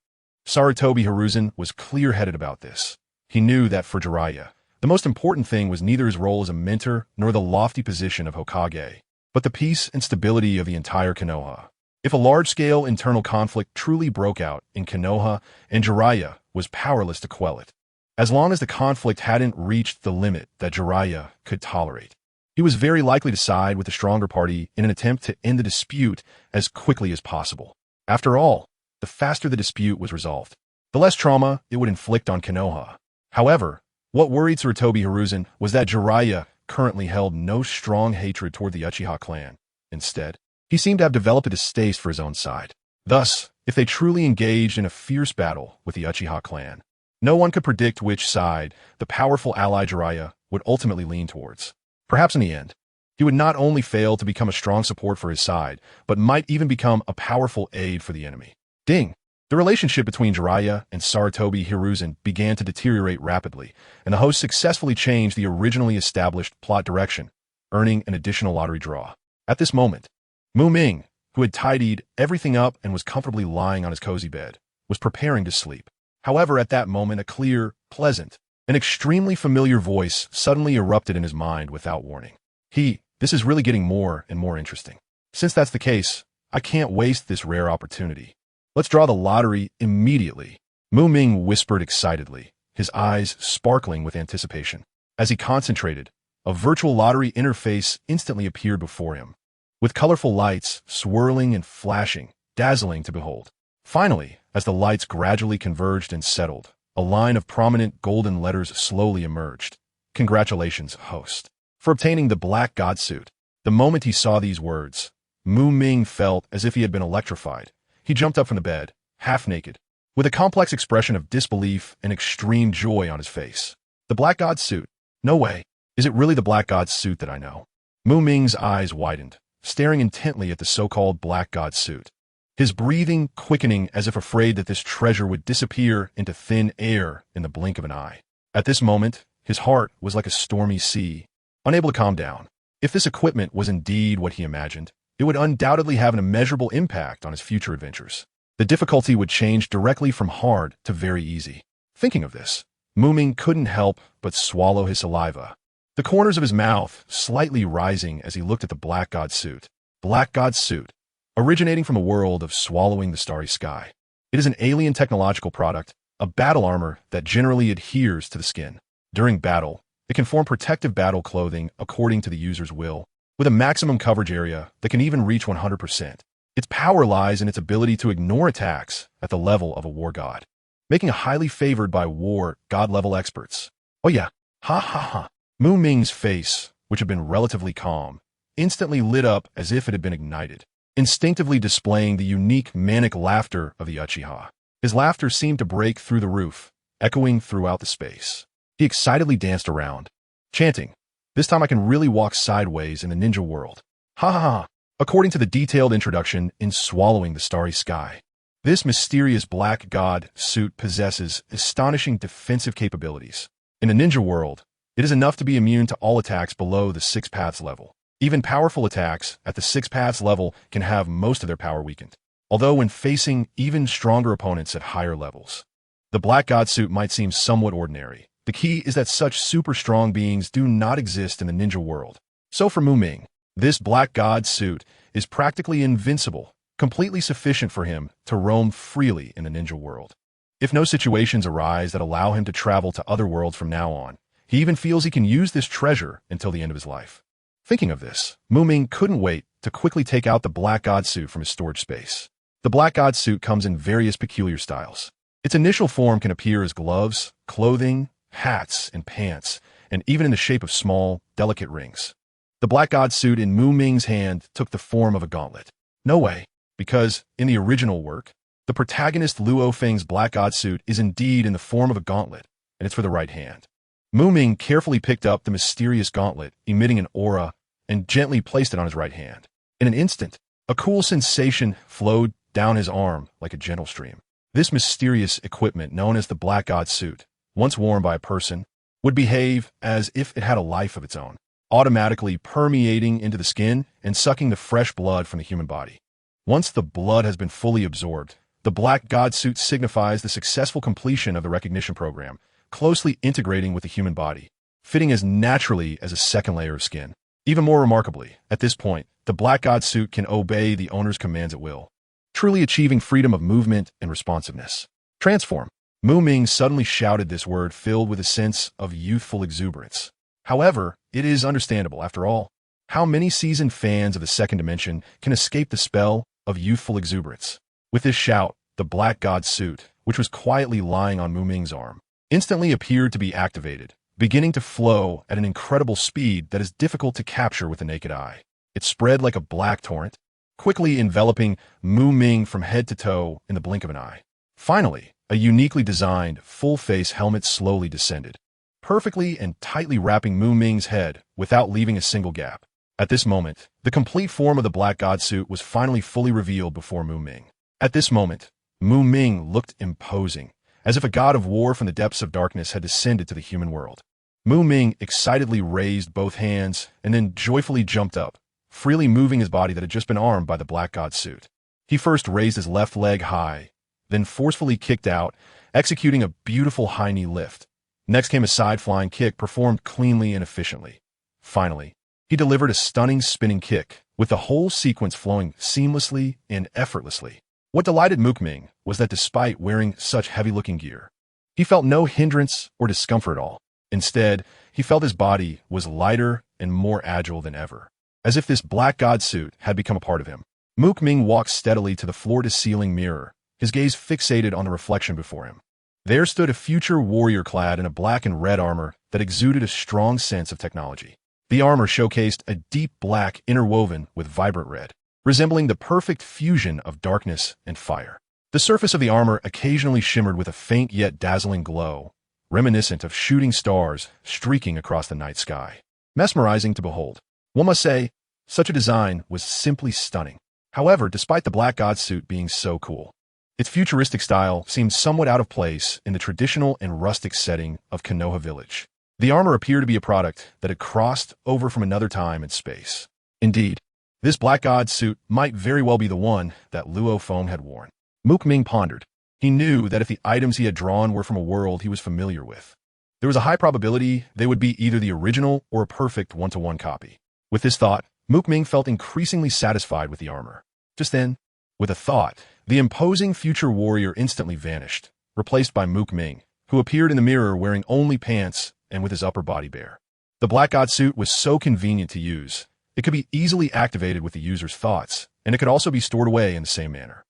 S1: Sarutobi Hiruzen was clear-headed about this. He knew that for Jeriah, the most important thing was neither his role as a mentor nor the lofty position of Hokage, but the peace and stability of the entire Konoha. If a large-scale internal conflict truly broke out in Konoha, and Jeriah was powerless to quell it, as long as the conflict hadn't reached the limit that Jeriah could tolerate, he was very likely to side with the stronger party in an attempt to end the dispute as quickly as possible. After all, the faster the dispute was resolved, the less trauma it would inflict on Konoha. However, what worried Sarutobi Hiruzen was that Jeriah currently held no strong hatred toward the Uchiha clan. Instead, he seemed to have developed a distaste for his own side. Thus, if they truly engaged in a fierce battle with the Uchiha clan, no one could predict which side the powerful ally Jeriah would ultimately lean towards. Perhaps in the end, he would not only fail to become a strong support for his side, but might even become a powerful aid for the enemy. Ding! The relationship between Jeriah and Sarutobi Hiruzen began to deteriorate rapidly, and the host successfully changed the originally established plot direction, earning an additional lottery draw. At this moment, Ming, who had tidied everything up and was comfortably lying on his cozy bed, was preparing to sleep. However, at that moment, a clear, pleasant, and extremely familiar voice suddenly erupted in his mind without warning. This is really getting more and more interesting. Since that's the case, I can't waste this rare opportunity. Let's draw the lottery immediately. Ming whispered excitedly, his eyes sparkling with anticipation. As he concentrated, a virtual lottery interface instantly appeared before him, with colorful lights swirling and flashing, dazzling to behold. Finally, as the lights gradually converged and settled, a line of prominent golden letters slowly emerged. Congratulations, host, for obtaining the Black God suit. The moment he saw these words, Ming felt as if he had been electrified. He jumped up from the bed, half naked, with a complex expression of disbelief and extreme joy on his face. The Black God suit? No way. Is it really the Black God suit that I know? Ming's eyes widened, staring intently at the so-called Black God suit, his breathing quickening as if afraid that this treasure would disappear into thin air in the blink of an eye. At this moment, his heart was like a stormy sea, unable to calm down. If this equipment was indeed what he imagined, it would undoubtedly have an immeasurable impact on his future adventures. The difficulty would change directly from hard to very easy. Thinking of this, Ming couldn't help but swallow his saliva, the corners of his mouth slightly rising as he looked at the Black God suit. Black God suit, originating from a world of swallowing the starry sky. It is an alien technological product, a battle armor that generally adheres to the skin. During battle, it can form protective battle clothing according to the user's will, with a maximum coverage area that can even reach 100%. Its power lies in its ability to ignore attacks at the level of a war god, making it highly favored by war god-level experts. Oh yeah, ha ha ha. Ming's face, which had been relatively calm, instantly lit up as if it had been ignited, instinctively displaying the unique manic laughter of the Uchiha. His laughter seemed to break through the roof, echoing throughout the space. He excitedly danced around, chanting, "This time I can really walk sideways in the ninja world. Ha ha ha." According to the detailed introduction in Swallowing the Starry Sky, this mysterious Black God suit possesses astonishing defensive capabilities. In the ninja world, it is enough to be immune to all attacks below the 6 paths level. Even powerful attacks at the 6 paths level can have most of their power weakened, although when facing even stronger opponents at higher levels, the Black God suit might seem somewhat ordinary. The key is that such super strong beings do not exist in the ninja world. So for Ming, this Black God suit is practically invincible, completely sufficient for him to roam freely in the ninja world. If no situations arise that allow him to travel to other worlds from now on, he even feels he can use this treasure until the end of his life. Thinking of this, Ming couldn't wait to quickly take out the Black God suit from his storage space. The Black God suit comes in various peculiar styles. Its initial form can appear as gloves, clothing, hats, and pants, and even in the shape of small, delicate rings. The Black God suit in Ming's hand took the form of a gauntlet. No way. because, in the original work, the protagonist Luo Feng's black god suit is indeed in the form of a gauntlet, and it's for the right hand. Ming carefully picked up the mysterious gauntlet, emitting an aura, and gently placed it on his right hand. In an instant, a cool sensation flowed down his arm like a gentle stream. This mysterious equipment, known as the black god suit, once worn by a person, would behave as if it had a life of its own, automatically permeating into the skin and sucking the fresh blood from the human body. Once the blood has been fully absorbed, the black god suit signifies the successful completion of the recognition program, closely integrating with the human body, fitting as naturally as a second layer of skin. Even more remarkably, at this point, the black god suit can obey the owner's commands at will, truly achieving freedom of movement and responsiveness. Transform. Ming suddenly shouted this word, filled with a sense of youthful exuberance. However, it is understandable, after all. How many seasoned fans of the second dimension can escape the spell of youthful exuberance? With this shout, the black god suit, which was quietly lying on Ming's arm, instantly appeared to be activated, beginning to flow at an incredible speed that is difficult to capture with the naked eye. It spread like a black torrent, quickly enveloping Ming from head to toe in the blink of an eye. Finally, a uniquely designed, full-face helmet slowly descended, perfectly and tightly wrapping Ming's head without leaving a single gap. At this moment, the complete form of the black god suit was finally fully revealed before Ming. At this moment, Ming looked imposing, as if a god of war from the depths of darkness had descended to the human world. Ming excitedly raised both hands and then joyfully jumped up, freely moving his body that had just been armed by the black god suit. He first raised his left leg high, then forcefully kicked out, executing a beautiful high knee lift. Next came a side flying kick performed cleanly and efficiently. Finally, he delivered a stunning spinning kick, with the whole sequence flowing seamlessly and effortlessly. What delighted Ming was that despite wearing such heavy-looking gear, he felt no hindrance or discomfort at all. Instead, he felt his body was lighter and more agile than ever, as if this black god suit had become a part of him. Ming walked steadily to the floor-to-ceiling mirror, his gaze fixated on the reflection before him. There stood a future warrior clad in a black and red armor that exuded a strong sense of technology. The armor showcased a deep black interwoven with vibrant red, resembling the perfect fusion of darkness and fire. The surface of the armor occasionally shimmered with a faint yet dazzling glow, reminiscent of shooting stars streaking across the night sky. Mesmerizing to behold. One must say, such a design was simply stunning. However, despite the black god suit being so cool, its futuristic style seemed somewhat out of place in the traditional and rustic setting of Konoha Village. The armor appeared to be a product that had crossed over from another time and space. Indeed, this black god suit might very well be the one that Luo Feng had worn. Ming pondered. He knew that if the items he had drawn were from a world he was familiar with, there was a high probability they would be either the original or a perfect one-to-one copy. With this thought, Ming felt increasingly satisfied with the armor. Just then, with a thought, the imposing future warrior instantly vanished, replaced by Ming, who appeared in the mirror wearing only pants and with his upper body bare. The black god suit was so convenient to use. It could be easily activated with the user's thoughts, and it could also be stored away in the same manner.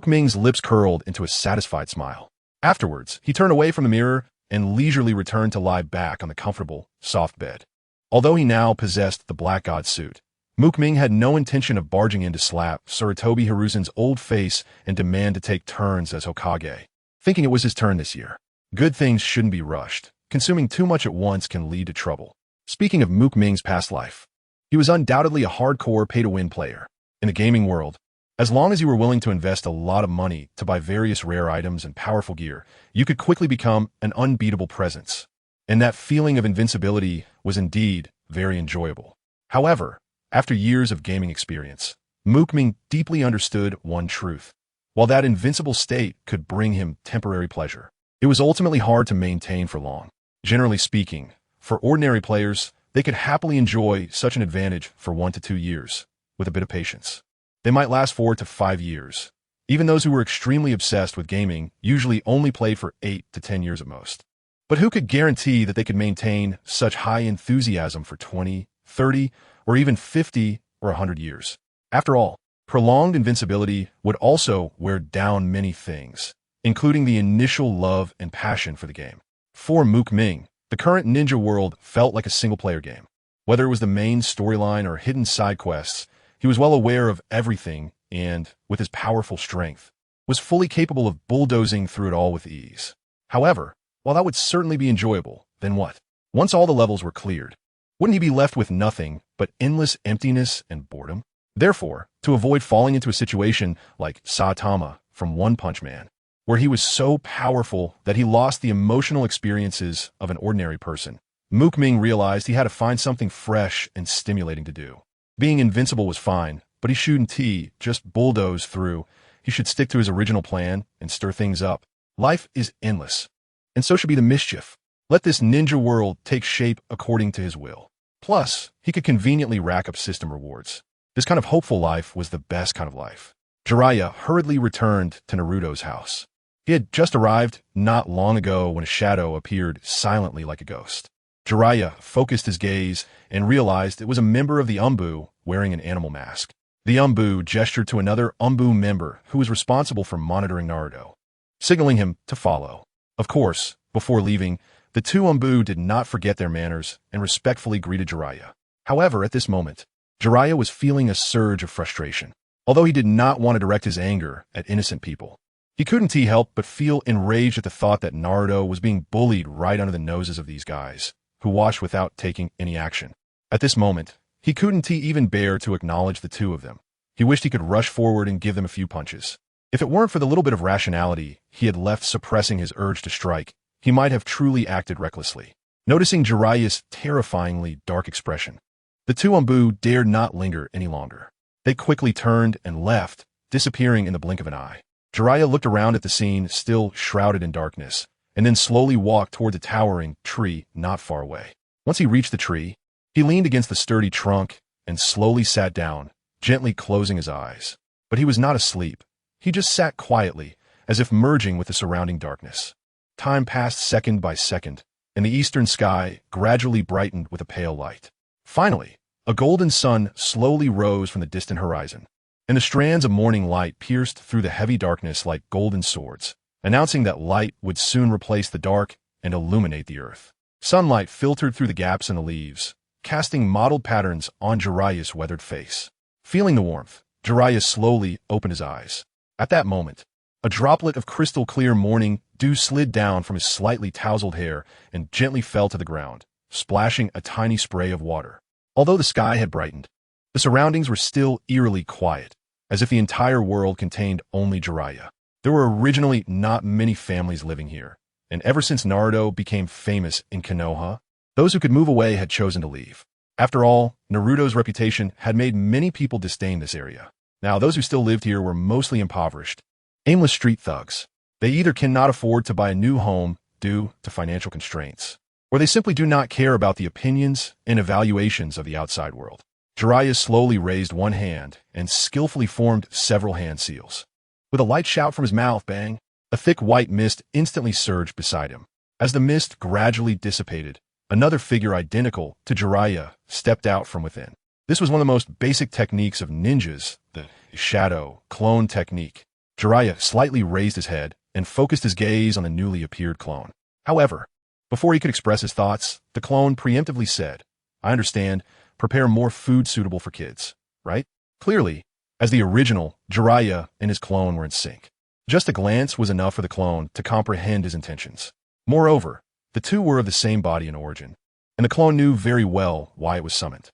S1: Ming's lips curled into a satisfied smile. Afterwards, he turned away from the mirror and leisurely returned to lie back on the comfortable, soft bed. Although he now possessed the black god suit, Ming had no intention of barging in to slap Sarutobi Hiruzen's old face and demand to take turns as Hokage, thinking it was his turn this year. Good things shouldn't be rushed. Consuming too much at once can lead to trouble. Speaking of Ming's past life, he was undoubtedly a hardcore pay-to-win player. In the gaming world, as long as you were willing to invest a lot of money to buy various rare items and powerful gear, you could quickly become an unbeatable presence. And that feeling of invincibility was indeed very enjoyable. However, after years of gaming experience, Ming deeply understood one truth. While that invincible state could bring him temporary pleasure, it was ultimately hard to maintain for long. Generally speaking, for ordinary players, they could happily enjoy such an advantage for 1 to 2 years, with a bit of patience. They might last 4 to 5 years. Even those who were extremely obsessed with gaming usually only played for 8 to 10 years at most. But who could guarantee that they could maintain such high enthusiasm for 20, 30, or even 50 or 100 years? After all, prolonged invincibility would also wear down many things, including the initial love and passion for the game. For Ming, the current ninja world felt like a single-player game. Whether it was the main storyline or hidden side quests, he was well aware of everything and, with his powerful strength, was fully capable of bulldozing through it all with ease. However, while that would certainly be enjoyable, then what? Once all the levels were cleared, wouldn't he be left with nothing but endless emptiness and boredom? Therefore, to avoid falling into a situation like Saitama from One Punch Man, where he was so powerful that he lost the emotional experiences of an ordinary person, Ming realized he had to find something fresh and stimulating to do. Being invincible was fine, but he shouldn't just bulldoze through. He should stick to his original plan and stir things up. Life is endless, and so should be the mischief. Let this ninja world take shape according to his will. Plus, he could conveniently rack up system rewards. This kind of hopeful life was the best kind of life. Jeriah hurriedly returned to Naruto's house. He had just arrived not long ago when a shadow appeared silently like a ghost. Jeriah focused his gaze and realized it was a member of the Umbu wearing an animal mask. The Umbu gestured to another Umbu member who was responsible for monitoring Naruto, signaling him to follow. Of course, before leaving, the two Umbu did not forget their manners and respectfully greeted Jeriah. However, at this moment, Jeriah was feeling a surge of frustration. Although he did not want to direct his anger at innocent people, he couldn't help but feel enraged at the thought that Naruto was being bullied right under the noses of these guys, who watched without taking any action. At this moment, he couldn't even bear to acknowledge the two of them. He wished he could rush forward and give them a few punches. If it weren't for the little bit of rationality he had left suppressing his urge to strike, he might have truly acted recklessly. Noticing Jeriah's terrifyingly dark expression, the two Umbu dared not linger any longer. They quickly turned and left, disappearing in the blink of an eye. Jeriah looked around at the scene, still shrouded in darkness, and then slowly walked toward the towering tree not far away. Once he reached the tree, he leaned against the sturdy trunk and slowly sat down, gently closing his eyes. But he was not asleep. He just sat quietly, as if merging with the surrounding darkness. Time passed second by second, and the eastern sky gradually brightened with a pale light. Finally, a golden sun slowly rose from the distant horizon, and the strands of morning light pierced through the heavy darkness like golden swords, announcing that light would soon replace the dark and illuminate the earth. Sunlight filtered through the gaps in the leaves, casting mottled patterns on Jeriah's weathered face. Feeling the warmth, Jeriah slowly opened his eyes. At that moment, a droplet of crystal-clear morning dew slid down from his slightly tousled hair and gently fell to the ground, splashing a tiny spray of water. Although the sky had brightened, the surroundings were still eerily quiet, as if the entire world contained only Jeriah. There were originally not many families living here, and ever since Naruto became famous in Konoha, those who could move away had chosen to leave. After all, Naruto's reputation had made many people disdain this area. Now, those who still lived here were mostly impoverished, aimless street thugs. They either cannot afford to buy a new home due to financial constraints, or they simply do not care about the opinions and evaluations of the outside world. Jeriah slowly raised one hand and skillfully formed several hand seals. With a light shout from his mouth, bang, a thick white mist instantly surged beside him. As the mist gradually dissipated, another figure identical to Jeriah stepped out from within. This was one of the most basic techniques of ninjas, the shadow clone technique. Jeriah slightly raised his head and focused his gaze on the newly appeared clone. However, before he could express his thoughts, the clone preemptively said, "I understand, prepare more food suitable for kids, right?" Clearly, as the original, Jeriah and his clone were in sync. Just a glance was enough for the clone to comprehend his intentions. Moreover, the two were of the same body and origin, and the clone knew very well why it was summoned.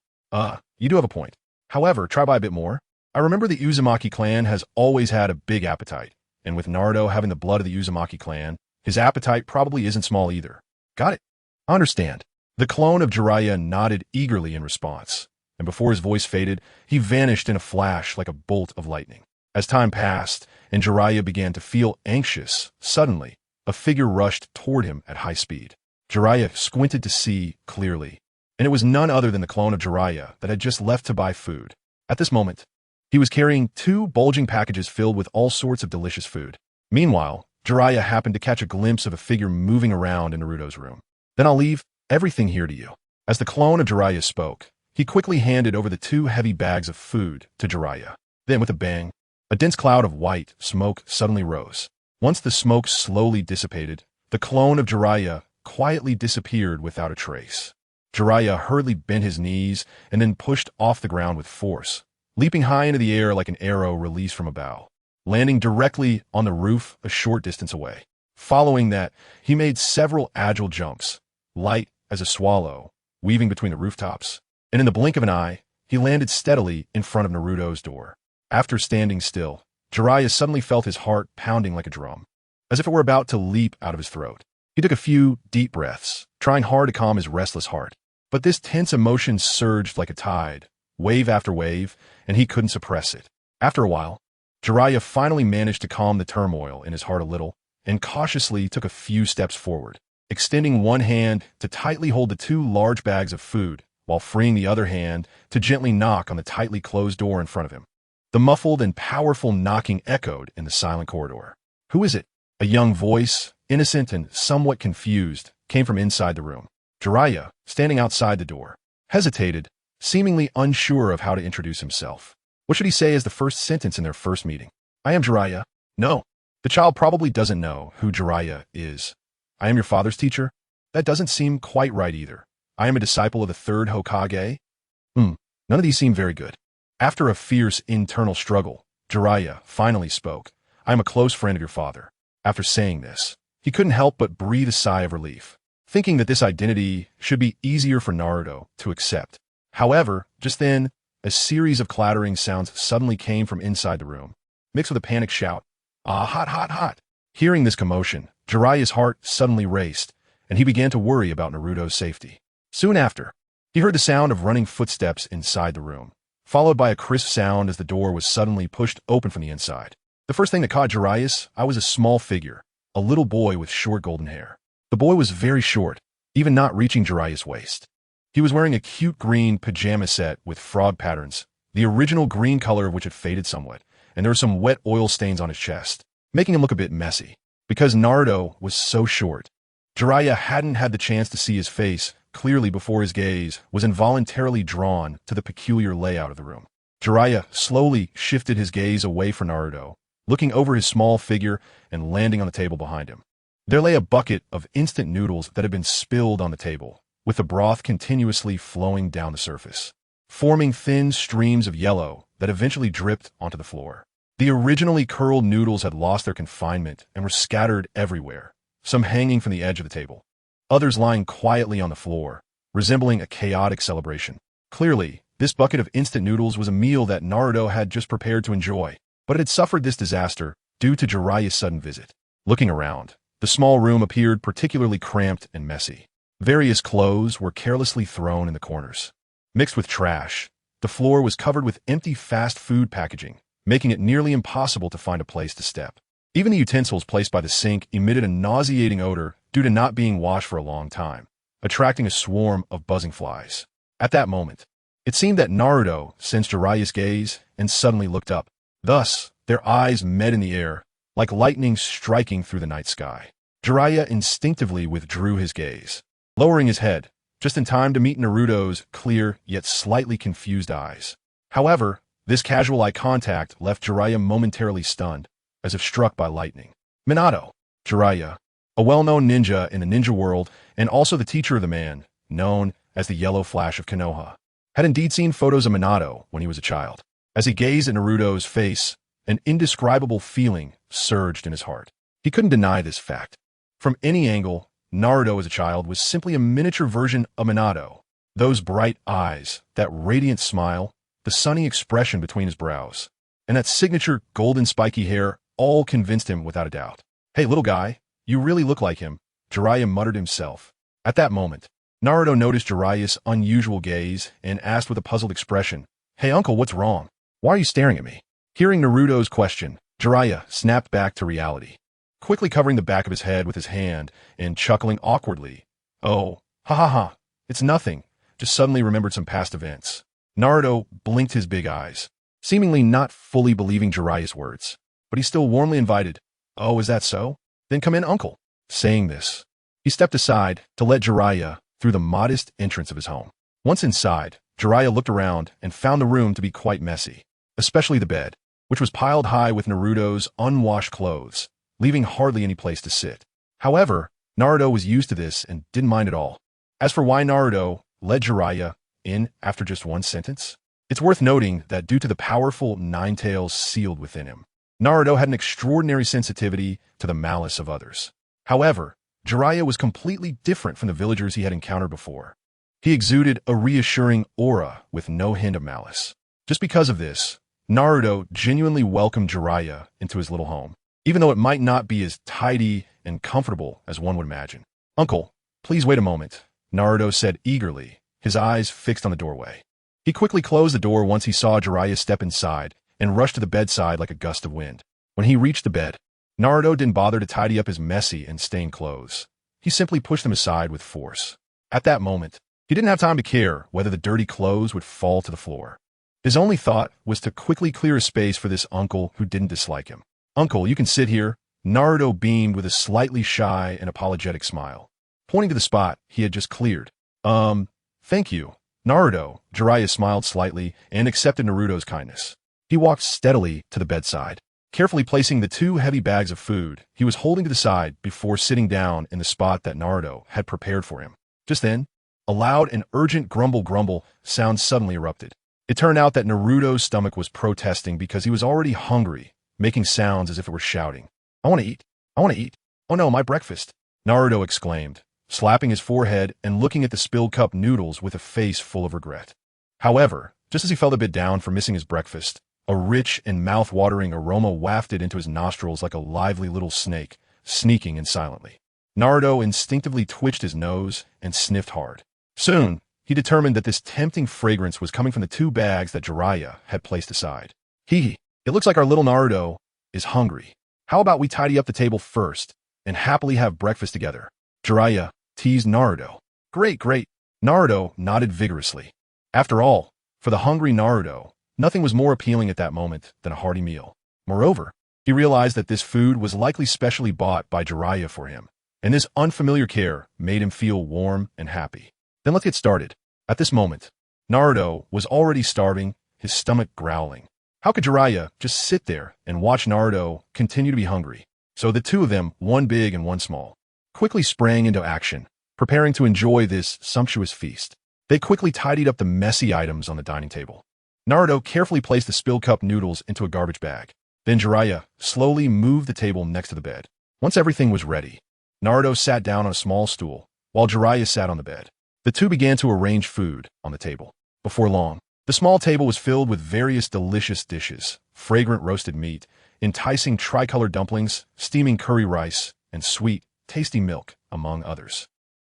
S1: You do have a point. However, try by a bit more. I remember the Uzumaki clan has always had a big appetite, and with Naruto having the blood of the Uzumaki clan, his appetite probably isn't small either. Got it. I understand. The clone of Jeriah nodded eagerly in response, and before his voice faded, he vanished in a flash like a bolt of lightning. As time passed, and Jeriah began to feel anxious, suddenly, a figure rushed toward him at high speed. Jeriah squinted to see clearly, and it was none other than the clone of Jeriah that had just left to buy food. At this moment, he was carrying two bulging packages filled with all sorts of delicious food. Meanwhile, Jeriah happened to catch a glimpse of a figure moving around in Naruto's room. "Then I'll leave everything here to you." As the clone of Jeriah spoke, he quickly handed over the two heavy bags of food to Jeriah. Then, with a bang, a dense cloud of white smoke suddenly rose. Once the smoke slowly dissipated, the clone of Jeriah quietly disappeared without a trace. Jeriah hurriedly bent his knees and then pushed off the ground with force, leaping high into the air like an arrow released from a bow, landing directly on the roof a short distance away. Following that, he made several agile jumps, light as a swallow, weaving between the rooftops, and in the blink of an eye, he landed steadily in front of Naruto's door. After standing still, Jeriah suddenly felt his heart pounding like a drum, as if it were about to leap out of his throat. He took a few deep breaths, trying hard to calm his restless heart. But this tense emotion surged like a tide, wave after wave, and he couldn't suppress it. After a while, Jeriah finally managed to calm the turmoil in his heart a little, and cautiously took a few steps forward, extending one hand to tightly hold the two large bags of food, while freeing the other hand to gently knock on the tightly closed door in front of him. The muffled and powerful knocking echoed in the silent corridor. "Who is it?" A young voice, innocent and somewhat confused, came from inside the room. Jeriah, standing outside the door, hesitated, seemingly unsure of how to introduce himself. What should he say as the first sentence in their first meeting? "I am Jeriah." No, the child probably doesn't know who Jeriah is. "I am your father's teacher?" That doesn't seem quite right either. "I am a disciple of the third Hokage?" None of these seem very good. After a fierce internal struggle, Jeriah finally spoke. "I am a close friend of your father." After saying this, he couldn't help but breathe a sigh of relief, thinking that this identity should be easier for Naruto to accept. However, just then, a series of clattering sounds suddenly came from inside the room, mixed with a panicked shout, "Ah, hot, hot, hot!" Hearing this commotion, Jeriah's heart suddenly raced, and he began to worry about Naruto's safety. Soon after, he heard the sound of running footsteps inside the room, followed by a crisp sound as the door was suddenly pushed open from the inside. The first thing that caught Jeriah's eye was a small figure, a little boy with short golden hair. The boy was very short, even not reaching Jeriah's waist. He was wearing a cute green pajama set with frog patterns, the original green color of which had faded somewhat, and there were some wet oil stains on his chest, making him look a bit messy. Because Naruto was so short, Jeriah hadn't had the chance to see his face clearly before his gaze was involuntarily drawn to the peculiar layout of the room. Jeriah slowly shifted his gaze away from Naruto, looking over his small figure and landing on the table behind him. There lay a bucket of instant noodles that had been spilled on the table, with the broth continuously flowing down the surface, forming thin streams of yellow that eventually dripped onto the floor. The originally curled noodles had lost their confinement and were scattered everywhere, some hanging from the edge of the table, others lying quietly on the floor, resembling a chaotic celebration. Clearly, this bucket of instant noodles was a meal that Naruto had just prepared to enjoy, but it had suffered this disaster due to Jeriah's sudden visit. Looking around, the small room appeared particularly cramped and messy. Various clothes were carelessly thrown in the corners. Mixed with trash, the floor was covered with empty fast food packaging, making it nearly impossible to find a place to step. Even the utensils placed by the sink emitted a nauseating odor due to not being washed for a long time, attracting a swarm of buzzing flies. At that moment, it seemed that Naruto sensed Jeriah's gaze and suddenly looked up. Thus, their eyes met in the air, like lightning striking through the night sky. Jeriah instinctively withdrew his gaze, lowering his head, just in time to meet Naruto's clear yet slightly confused eyes. However, this casual eye contact left Jeriah momentarily stunned, as if struck by lightning. Minato, Jeriah, a well-known ninja in the ninja world and also the teacher of the man, known as the Yellow Flash of Konoha, had indeed seen photos of Minato when he was a child. As he gazed at Naruto's face, an indescribable feeling surged in his heart. He couldn't deny this fact. From any angle, Naruto as a child was simply a miniature version of Minato. Those bright eyes, that radiant smile, the sunny expression between his brows, and that signature golden spiky hair all convinced him without a doubt. "Hey, little guy, you really look like him," Jeriah muttered himself. At that moment, Naruto noticed Jeriah's unusual gaze and asked with a puzzled expression, "Hey uncle, what's wrong? Why are you staring at me?" Hearing Naruto's question, Jeriah snapped back to reality, quickly covering the back of his head with his hand and chuckling awkwardly. "Oh, ha ha ha, it's nothing, just suddenly remembered some past events." Naruto blinked his big eyes, seemingly not fully believing Jeriah's words, but he still warmly invited, "Oh, is that so? Then come in, uncle." Saying this, he stepped aside to let Jeriah through the modest entrance of his home. Once inside, Jeriah looked around and found the room to be quite messy, especially the bed, which was piled high with Naruto's unwashed clothes, leaving hardly any place to sit. However, Naruto was used to this and didn't mind at all. As for why Naruto led Jeriah in after just one sentence, It's worth noting that due to the powerful nine tails sealed within him, Naruto had an extraordinary sensitivity to the malice of others. However, Jeriah was completely different from the villagers he had encountered before. He exuded a reassuring aura with no hint of malice. Just because of this, Naruto genuinely welcomed Jeriah into his little home, even though it might not be as tidy and comfortable as one would imagine. "Uncle, please wait a moment," Naruto said eagerly, his eyes fixed on the doorway. He quickly closed the door once he saw Jeriah step inside and rushed to the bedside like a gust of wind. When he reached the bed, Naruto didn't bother to tidy up his messy and stained clothes. He simply pushed them aside with force. At that moment, he didn't have time to care whether the dirty clothes would fall to the floor. His only thought was to quickly clear a space for this uncle who didn't dislike him. "Uncle, you can sit here," Naruto beamed with a slightly shy and apologetic smile, pointing to the spot he had just cleared. Thank you, Naruto." Jiraiya smiled slightly and accepted Naruto's kindness. He walked steadily to the bedside, carefully placing the two heavy bags of food he was holding to the side before sitting down in the spot that Naruto had prepared for him. Just then, a loud and urgent grumble sound suddenly erupted. It turned out that Naruto's stomach was protesting because he was already hungry, making sounds as if it were shouting. "I want to eat. I want to eat. Oh no, my breakfast," Naruto exclaimed, slapping his forehead and looking at the spilled cup noodles with a face full of regret. However, just as he felt a bit down for missing his breakfast, a rich and mouth-watering aroma wafted into his nostrils like a lively little snake, sneaking in silently. Naruto instinctively twitched his nose and sniffed hard. Soon, he determined that this tempting fragrance was coming from the two bags that Jeriah had placed aside. It looks like our little Naruto is hungry. How about we tidy up the table first and happily have breakfast together?" Jeriah teased Naruto. Great. Naruto nodded vigorously. After all, for the hungry Naruto, nothing was more appealing at that moment than a hearty meal. Moreover, he realized that this food was likely specially bought by Jeriah for him, and this unfamiliar care made him feel warm and happy. "Then let's get started." At this moment, Naruto was already starving, his stomach growling. How could Jeriah just sit there and watch Naruto continue to be hungry? So the two of them, one big and one small, quickly sprang into action, preparing to enjoy this sumptuous feast. They quickly tidied up the messy items on the dining table. Naruto carefully placed the spilled cup noodles into a garbage bag. Then Jeriah slowly moved the table next to the bed. Once everything was ready, Naruto sat down on a small stool, while Jeriah sat on the bed. The two began to arrange food on the table. Before long, the small table was filled with various delicious dishes, fragrant roasted meat, enticing tricolored dumplings, steaming curry rice, and sweet, tasty milk, among others.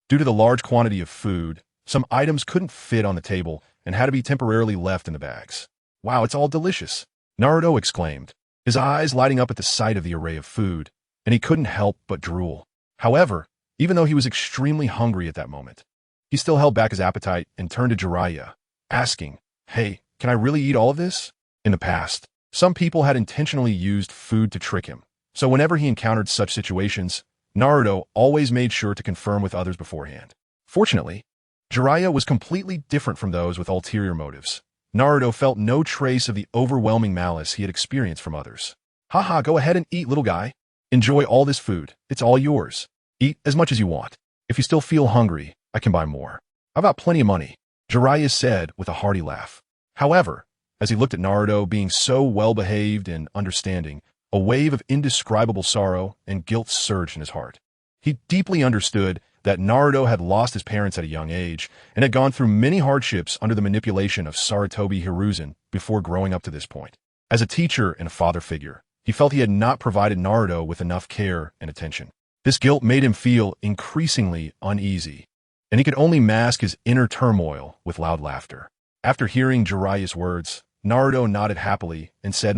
S1: Due to the large quantity of food, some items couldn't fit on the table and had to be temporarily left in the bags. "Wow, it's all delicious," Naruto exclaimed, his eyes lighting up at the sight of the array of food, and he couldn't help but drool. However, even though he was extremely hungry at that moment, he still held back his appetite and turned to Jeriah, asking, "Hey, can I really eat all of this?" In the past, some people had intentionally used food to trick him, so whenever he encountered such situations, Naruto always made sure to confirm with others beforehand. Fortunately, Jeriah was completely different from those with ulterior motives. Naruto felt no trace of the overwhelming malice he had experienced from others. "Haha, go ahead and eat, little guy. Enjoy all this food. It's all yours. Eat as much as you want. If you still feel hungry, I can buy more. I've got plenty of money," Jeriah said with a hearty laugh. However, as he looked at Naruto being so well-behaved and understanding, a wave of indescribable sorrow and guilt surged in his heart. He deeply understood that Naruto had lost his parents at a young age and had gone through many hardships under the manipulation of Sarutobi Hiruzen before growing up to this point. As a teacher and a father figure, he felt he had not provided Naruto with enough care and attention. This guilt made him feel increasingly uneasy, and he could only mask his inner turmoil with loud laughter. After hearing Jeriah's words, Naruto nodded happily and said,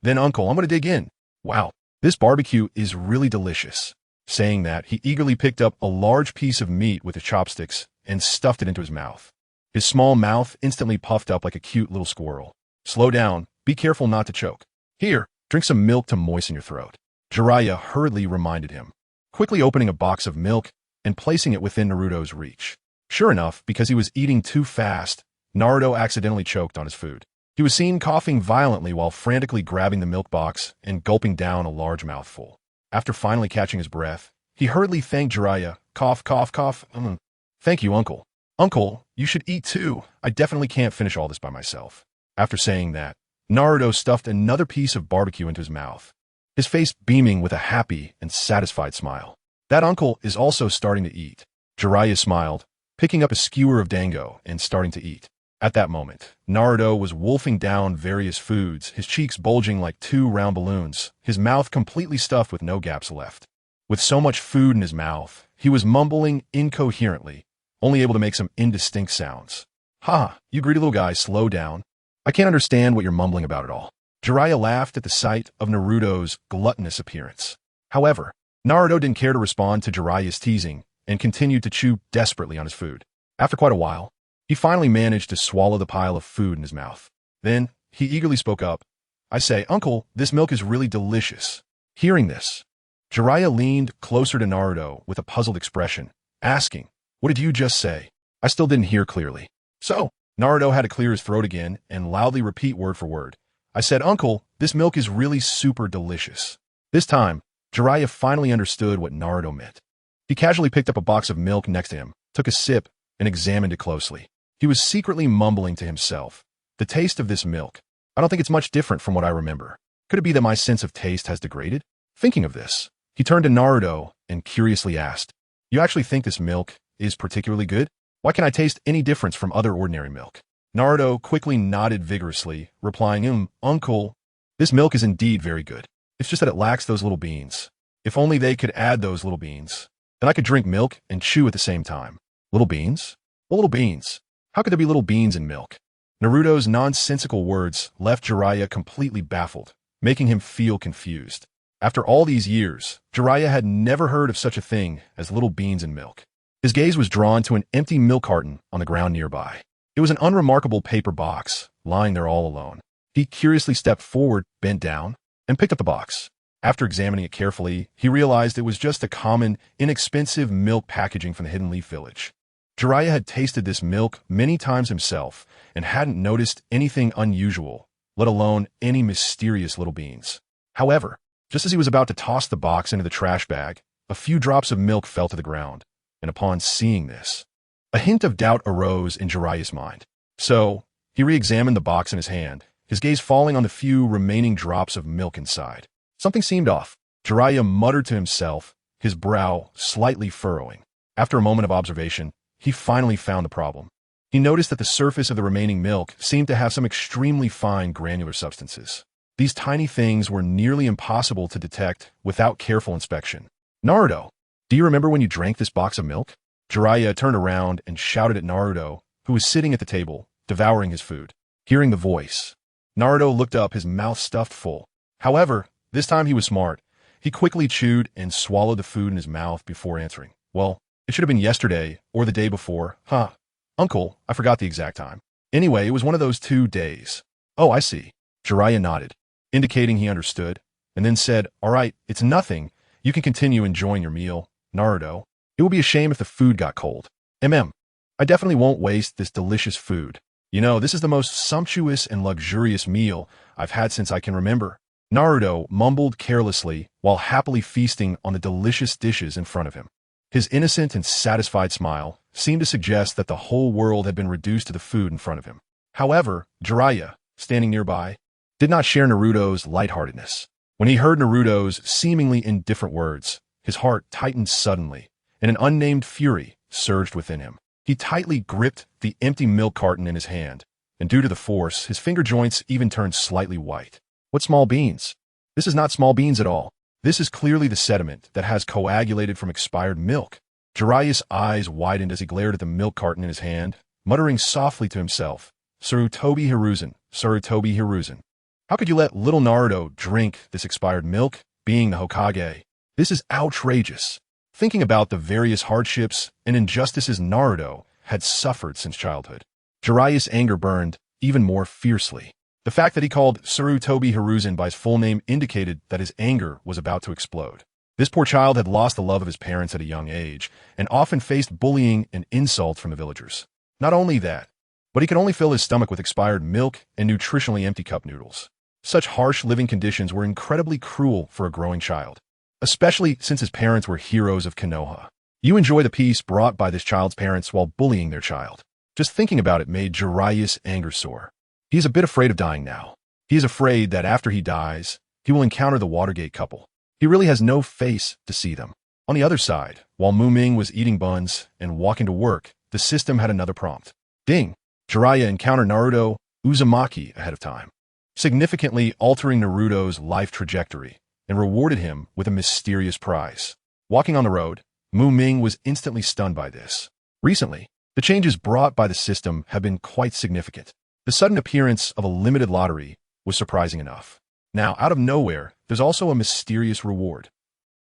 S1: "Then uncle, I'm going to dig in. Wow, this barbecue is really delicious." Saying that, he eagerly picked up a large piece of meat with his chopsticks and stuffed it into his mouth. His small mouth instantly puffed up like a cute little squirrel. "Slow down. Be careful not to choke. Here, drink some milk to moisten your throat," Jeriah hurriedly reminded him, quickly opening a box of milk and placing it within Naruto's reach. Sure enough, because he was eating too fast, Naruto accidentally choked on his food. He was seen coughing violently while frantically grabbing the milk box and gulping down a large mouthful. After finally catching his breath, he hurriedly thanked Jeriah. Cough. "Thank you, uncle. Uncle, you should eat too. I definitely can't finish all this by myself." After saying that, Naruto stuffed another piece of barbecue into his mouth, his face beaming with a happy and satisfied smile. That uncle is also starting to eat. Jeriah smiled, picking up a skewer of dango and starting to eat. At that moment, Naruto was wolfing down various foods, his cheeks bulging like two round balloons, his mouth completely stuffed with no gaps left. With so much food in his mouth, he was mumbling incoherently, only able to make some indistinct sounds. "Ha, you greedy little guy, slow down. I can't understand what you're mumbling about at all." Jeriah laughed at the sight of Naruto's gluttonous appearance. However, Naruto didn't care to respond to Jiraiya's teasing and continued to chew desperately on his food. After quite a while, he finally managed to swallow the pile of food in his mouth. Then, he eagerly spoke up. "I say, Uncle, this milk is really delicious." Hearing this, Jeriah leaned closer to Naruto with a puzzled expression, asking, "What did you just say?" I still didn't hear clearly. So, Naruto had to clear his throat again and loudly repeat word for word. "I said, Uncle, this milk is really super delicious." This time, Jeriah finally understood what Naruto meant. He casually picked up a box of milk next to him, took a sip, and examined it closely. He was secretly mumbling to himself, "The taste of this milk. I don't think it's much different from what I remember. Could it be that my sense of taste has degraded?" Thinking of this, he turned to Naruto and curiously asked, "You actually think this milk is particularly good? Why can't I taste any difference from other ordinary milk?" Naruto quickly nodded vigorously, replying, Uncle, this milk is indeed very good. It's just that it lacks those little beans. If only they could add those little beans. Then I could drink milk and chew at the same time." Little beans? What little beans? How could there be little beans in milk? Naruto's nonsensical words left Jeriah completely baffled, making him feel confused. After all these years, Jeriah had never heard of such a thing as little beans in milk. His gaze was drawn to an empty milk carton on the ground nearby. It was an unremarkable paper box, lying there all alone. He curiously stepped forward, bent down, and picked up the box. After examining it carefully, he realized it was just a common, inexpensive milk packaging from the Hidden Leaf Village. Jeriah had tasted this milk many times himself and hadn't noticed anything unusual, let alone any mysterious little beans. However, just as he was about to toss the box into the trash bag, a few drops of milk fell to the ground, and upon seeing this, a hint of doubt arose in Jeriah's mind. So, he re-examined the box in his hand, his gaze falling on the few remaining drops of milk inside. Something seemed off. Jeriah muttered to himself, his brow slightly furrowing. After a moment of observation, he finally found the problem. He noticed that the surface of the remaining milk seemed to have some extremely fine granular substances. These tiny things were nearly impossible to detect without careful inspection. "Naruto, do you remember when you drank this box of milk?" Jeriah turned around and shouted at Naruto, who was sitting at the table, devouring his food. Hearing the voice, Naruto looked up, his mouth stuffed full. However, this time he was smart. He quickly chewed and swallowed the food in his mouth before answering. "Well, it should have been yesterday or the day before." "Huh. Uncle, I forgot the exact time. Anyway, it was one of those 2 days." "Oh, I see." Jeriah nodded, indicating he understood, and then said, "All right, it's nothing. You can continue enjoying your meal, Naruto. It will be a shame if the food got cold. I definitely won't waste this delicious food. You know, this is the most sumptuous and luxurious meal I've had since I can remember." Naruto mumbled carelessly while happily feasting on the delicious dishes in front of him. His innocent and satisfied smile seemed to suggest that the whole world had been reduced to the food in front of him. However, Jeriah, standing nearby, did not share Naruto's lightheartedness. When he heard Naruto's seemingly indifferent words, his heart tightened suddenly, and an unnamed fury surged within him. He tightly gripped the empty milk carton in his hand, and due to the force, his finger joints even turned slightly white. What small beans? This is not small beans at all. This is clearly the sediment that has coagulated from expired milk. Jeriah's eyes widened as he glared at the milk carton in his hand, muttering softly to himself, "Sarutobi Hiruzen, Sarutobi Hiruzen. How could you let little Naruto drink this expired milk, being the Hokage? This is outrageous." Thinking about the various hardships and injustices Naruto had suffered since childhood, Jeriah's anger burned even more fiercely. The fact that he called Sarutobi Hiruzen by his full name indicated that his anger was about to explode. This poor child had lost the love of his parents at a young age and often faced bullying and insults from the villagers. Not only that, but he could only fill his stomach with expired milk and nutritionally empty cup noodles. Such harsh living conditions were incredibly cruel for a growing child, especially since his parents were heroes of Konoha. You enjoy the peace brought by this child's parents while bullying their child. Just thinking about it made Jeriah's anger soar. He is a bit afraid of dying now. He is afraid that after he dies, he will encounter the Watergate couple. He really has no face to see them. On the other side, while Ming was eating buns and walking to work, the system had another prompt. Ding! Jeriah encountered Naruto Uzumaki ahead of time, significantly altering Naruto's life trajectory and rewarded him with a mysterious prize. Walking on the road, Ming was instantly stunned by this. Recently, the changes brought by the system have been quite significant. The sudden appearance of a limited lottery was surprising enough. Now, out of nowhere, there's also a mysterious reward.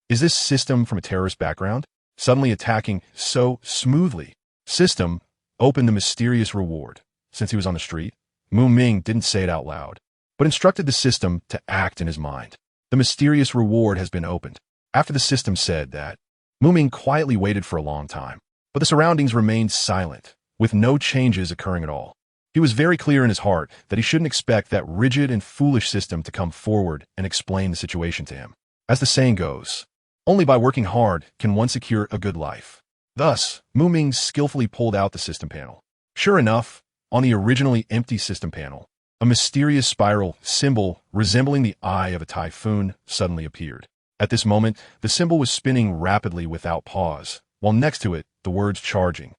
S1: Is this system from a terrorist background? Suddenly attacking so smoothly. System opened the mysterious reward. Since he was on the street, Ming didn't say it out loud, but instructed the system to act in his mind. The mysterious reward has been opened. After the system said that, Ming quietly waited for a long time, but the surroundings remained silent, with no changes occurring at all. He was very clear in his heart that he shouldn't expect that rigid and foolish system to come forward and explain the situation to him. As the saying goes, only by working hard can one secure a good life. Thus, Ming skillfully pulled out the system panel. Sure enough, on the originally empty system panel, a mysterious spiral symbol resembling the eye of a typhoon suddenly appeared. At this moment, the symbol was spinning rapidly without pause, while next to it, the words charging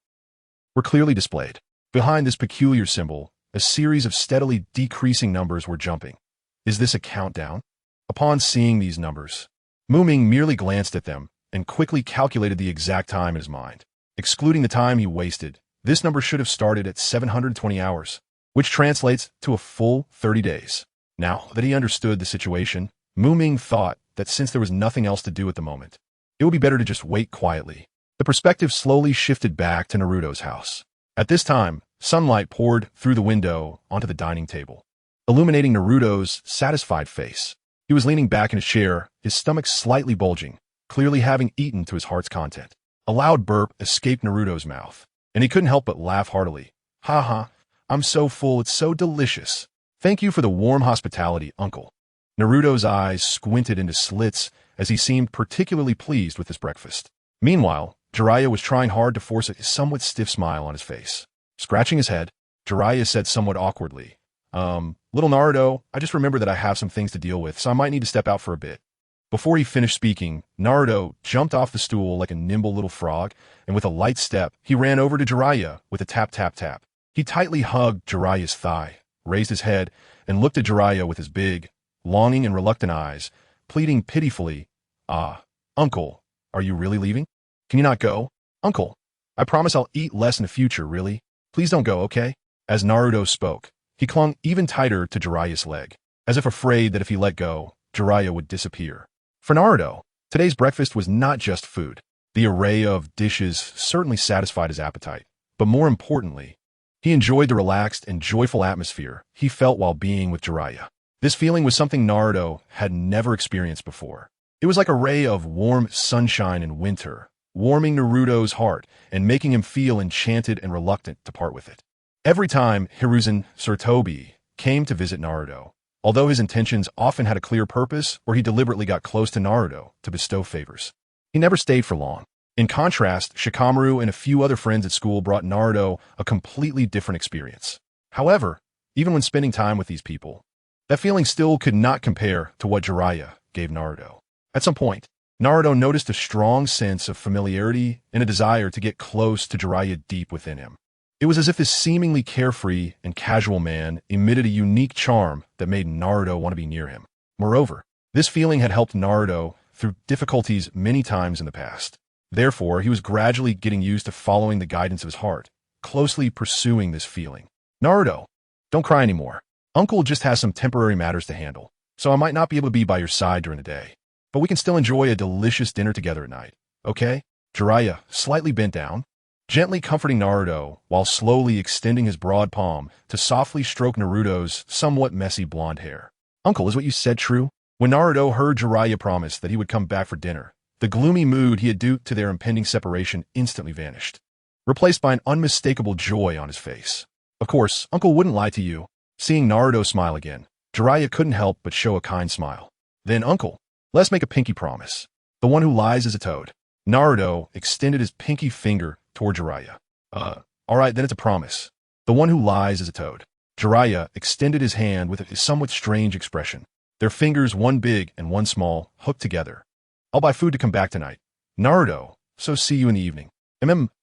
S1: were clearly displayed. Behind this peculiar symbol, a series of steadily decreasing numbers were jumping. Is this a countdown? Upon seeing these numbers, Ming merely glanced at them and quickly calculated the exact time in his mind. Excluding the time he wasted, this number should have started at 720 hours, which translates to a full 30 days. Now that he understood the situation, Ming thought that since there was nothing else to do at the moment, it would be better to just wait quietly. The perspective slowly shifted back to Naruto's house. At this time, sunlight poured through the window onto the dining table, illuminating Naruto's satisfied face. He was leaning back in his chair, his stomach slightly bulging, clearly having eaten to his heart's content. A loud burp escaped Naruto's mouth, and he couldn't help but laugh heartily. Ha ha, I'm so full, it's so delicious. Thank you for the warm hospitality, uncle. Naruto's eyes squinted into slits as he seemed particularly pleased with his breakfast. Meanwhile, Jeriah was trying hard to force a somewhat stiff smile on his face. Scratching his head, Jeriah said somewhat awkwardly, Little Naruto, I just remembered that I have some things to deal with, so I might need to step out for a bit. Before he finished speaking, Naruto jumped off the stool like a nimble little frog, and with a light step, he ran over to Jeriah with a tap tap tap. He tightly hugged Jeriah's thigh, raised his head, and looked at Jeriah with his big, longing and reluctant eyes, pleading pitifully, Uncle, are you really leaving? Can you not go? Uncle, I promise I'll eat less in the future, really. Please don't go, okay? As Naruto spoke, he clung even tighter to Jeriah's leg, as if afraid that if he let go, Jeriah would disappear. For Naruto, today's breakfast was not just food. The array of dishes certainly satisfied his appetite, but more importantly, he enjoyed the relaxed and joyful atmosphere he felt while being with Jeriah. This feeling was something Naruto had never experienced before. It was like a ray of warm sunshine in winter, warming Naruto's heart and making him feel enchanted and reluctant to part with it. Every time Hiruzen Sarutobi came to visit Naruto, although his intentions often had a clear purpose or he deliberately got close to Naruto to bestow favors, he never stayed for long. In contrast, Shikamaru and a few other friends at school brought Naruto a completely different experience. However, even when spending time with these people, that feeling still could not compare to what Jeriah gave Naruto. At some point, Naruto noticed a strong sense of familiarity and a desire to get close to Jeriah deep within him. It was as if this seemingly carefree and casual man emitted a unique charm that made Naruto want to be near him. Moreover, this feeling had helped Naruto through difficulties many times in the past. Therefore, he was gradually getting used to following the guidance of his heart, closely pursuing this feeling. Naruto, don't cry anymore. Uncle just has some temporary matters to handle, so I might not be able to be by your side during the day. But we can still enjoy a delicious dinner together at night, okay? Jeriah slightly bent down, gently comforting Naruto while slowly extending his broad palm to softly stroke Naruto's somewhat messy blonde hair. Uncle, is what you said true? When Naruto heard Jeriah promise that he would come back for dinner, the gloomy mood he had due to their impending separation instantly vanished, replaced by an unmistakable joy on his face. Of course, Uncle wouldn't lie to you. Seeing Naruto smile again, Jeriah couldn't help but show a kind smile. Then, Uncle, let's make a pinky promise. The one who lies is a toad. Naruto extended his pinky finger toward Jeriah. All right, then it's a promise. The one who lies is a toad. Jeriah extended his hand with a somewhat strange expression. Their fingers, one big and one small, hooked together. I'll buy food to come back tonight. Naruto, so see you in the evening.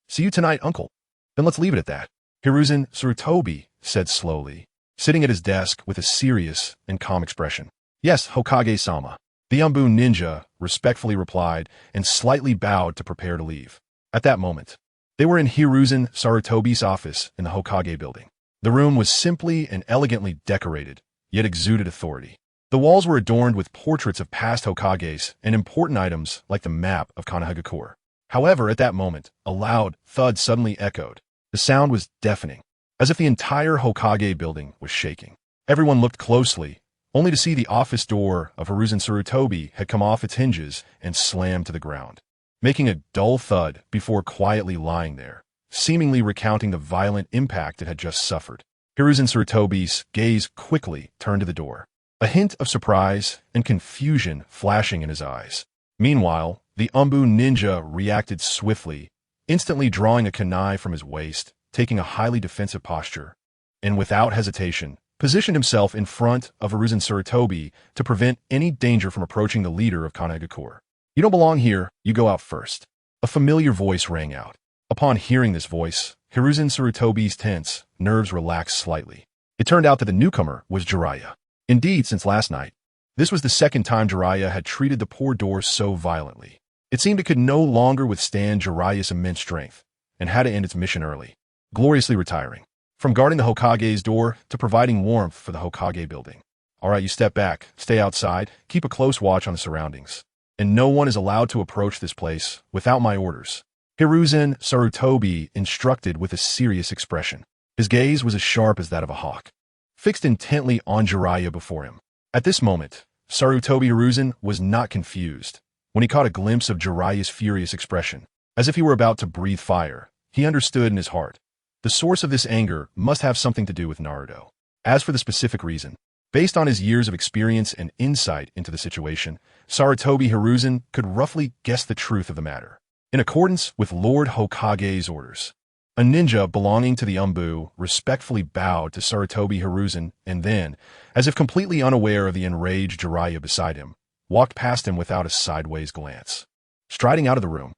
S1: See you tonight, uncle. Then let's leave it at that. Hiruzen Sarutobi said slowly, sitting at his desk with a serious and calm expression. Yes, Hokage-sama. The Umbu ninja respectfully replied and slightly bowed to prepare to leave. At that moment, they were in Hiruzen Sarutobi's office in the Hokage building. The room was simply and elegantly decorated, yet exuded authority. The walls were adorned with portraits of past Hokages and important items like the map of Konohagakure. However, at that moment, a loud thud suddenly echoed. The sound was deafening, as if the entire Hokage building was shaking. Everyone looked closely, only to see the office door of Hiruzen Sarutobi had come off its hinges and slammed to the ground, making a dull thud before quietly lying there, seemingly recounting the violent impact it had just suffered. Hiruzen Sarutobi's gaze quickly turned to the door, a hint of surprise and confusion flashing in his eyes. Meanwhile, the Umbu ninja reacted swiftly, instantly drawing a kunai from his waist, taking a highly defensive posture, and without hesitation, positioned himself in front of Hiruzen Sarutobi to prevent any danger from approaching the leader of Konohagakure. You don't belong here, you go out first. A familiar voice rang out. Upon hearing this voice, Hiruzen Sarutobi's tense nerves relaxed slightly. It turned out that the newcomer was Jeriah. Indeed, since last night, this was the second time Jeriah had treated the poor door so violently. It seemed it could no longer withstand Jeriah's immense strength, and had to end its mission early, gloriously retiring, from guarding the Hokage's door to providing warmth for the Hokage building. All right, you step back, stay outside, keep a close watch on the surroundings, and no one is allowed to approach this place without my orders. Hiruzen Sarutobi instructed with a serious expression. His gaze was as sharp as that of a hawk, fixed intently on Jeriah before him. At this moment, Sarutobi Hiruzen was not confused. When he caught a glimpse of Jeriah's furious expression, as if he were about to breathe fire, he understood in his heart. The source of this anger must have something to do with Naruto. As for the specific reason, based on his years of experience and insight into the situation, Sarutobi Hiruzen could roughly guess the truth of the matter. In accordance with Lord Hokage's orders, a ninja belonging to the Umbu respectfully bowed to Sarutobi Hiruzen and then, as if completely unaware of the enraged Jeriah beside him, walked past him without a sideways glance. Striding out of the room,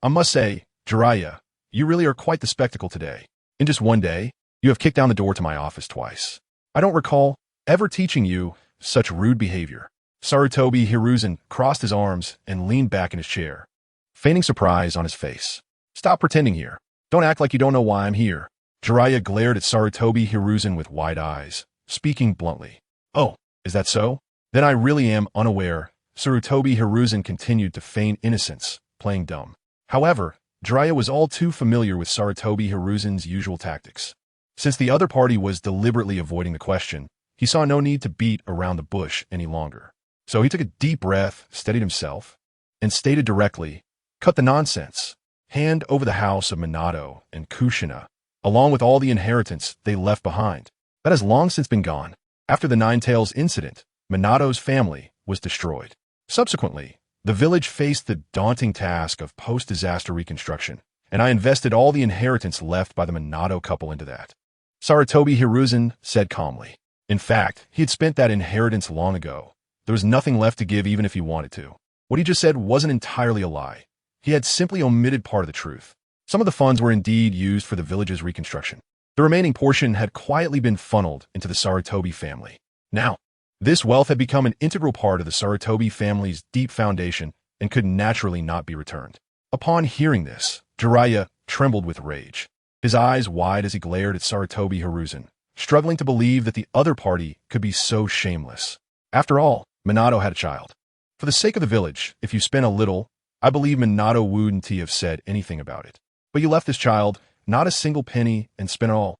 S1: I must say, Jeriah, you really are quite the spectacle today. In just one day, you have kicked down the door to my office twice. I don't recall ever teaching you such rude behavior. Sarutobi Hiruzen crossed his arms and leaned back in his chair, feigning surprise on his face. Stop pretending here. Don't act like you don't know why I'm here. Jeriah glared at Sarutobi Hiruzen with wide eyes, speaking bluntly. Oh, is that so? Then I really am unaware. Sarutobi Hiruzen continued to feign innocence, playing dumb. However, Jeriah was all too familiar with Sarutobi Hiruzen's usual tactics. Since the other party was deliberately avoiding the question, he saw no need to beat around the bush any longer. So he took a deep breath, steadied himself, and stated directly, cut the nonsense. Hand over the house of Minato and Kushina, along with all the inheritance they left behind. That has long since been gone. After the Nine Tails incident, Minato's family was destroyed. Subsequently, the village faced the daunting task of post-disaster reconstruction, and I invested all the inheritance left by the Minato couple into that. Sarutobi Hiruzen said calmly. In fact, he had spent that inheritance long ago. There was nothing left to give even if he wanted to. What he just said wasn't entirely a lie. He had simply omitted part of the truth. Some of the funds were indeed used for the village's reconstruction. The remaining portion had quietly been funneled into the Sarutobi family. Now, this wealth had become an integral part of the Sarutobi family's deep foundation and could naturally not be returned. Upon hearing this, Jeriah trembled with rage, his eyes wide as he glared at Sarutobi Hiruzen, struggling to believe that the other party could be so shameless. After all, Minato had a child. For the sake of the village, if you spent a little, I believe Minato wouldn't have said anything about it. But you left this child not a single penny and spent it all.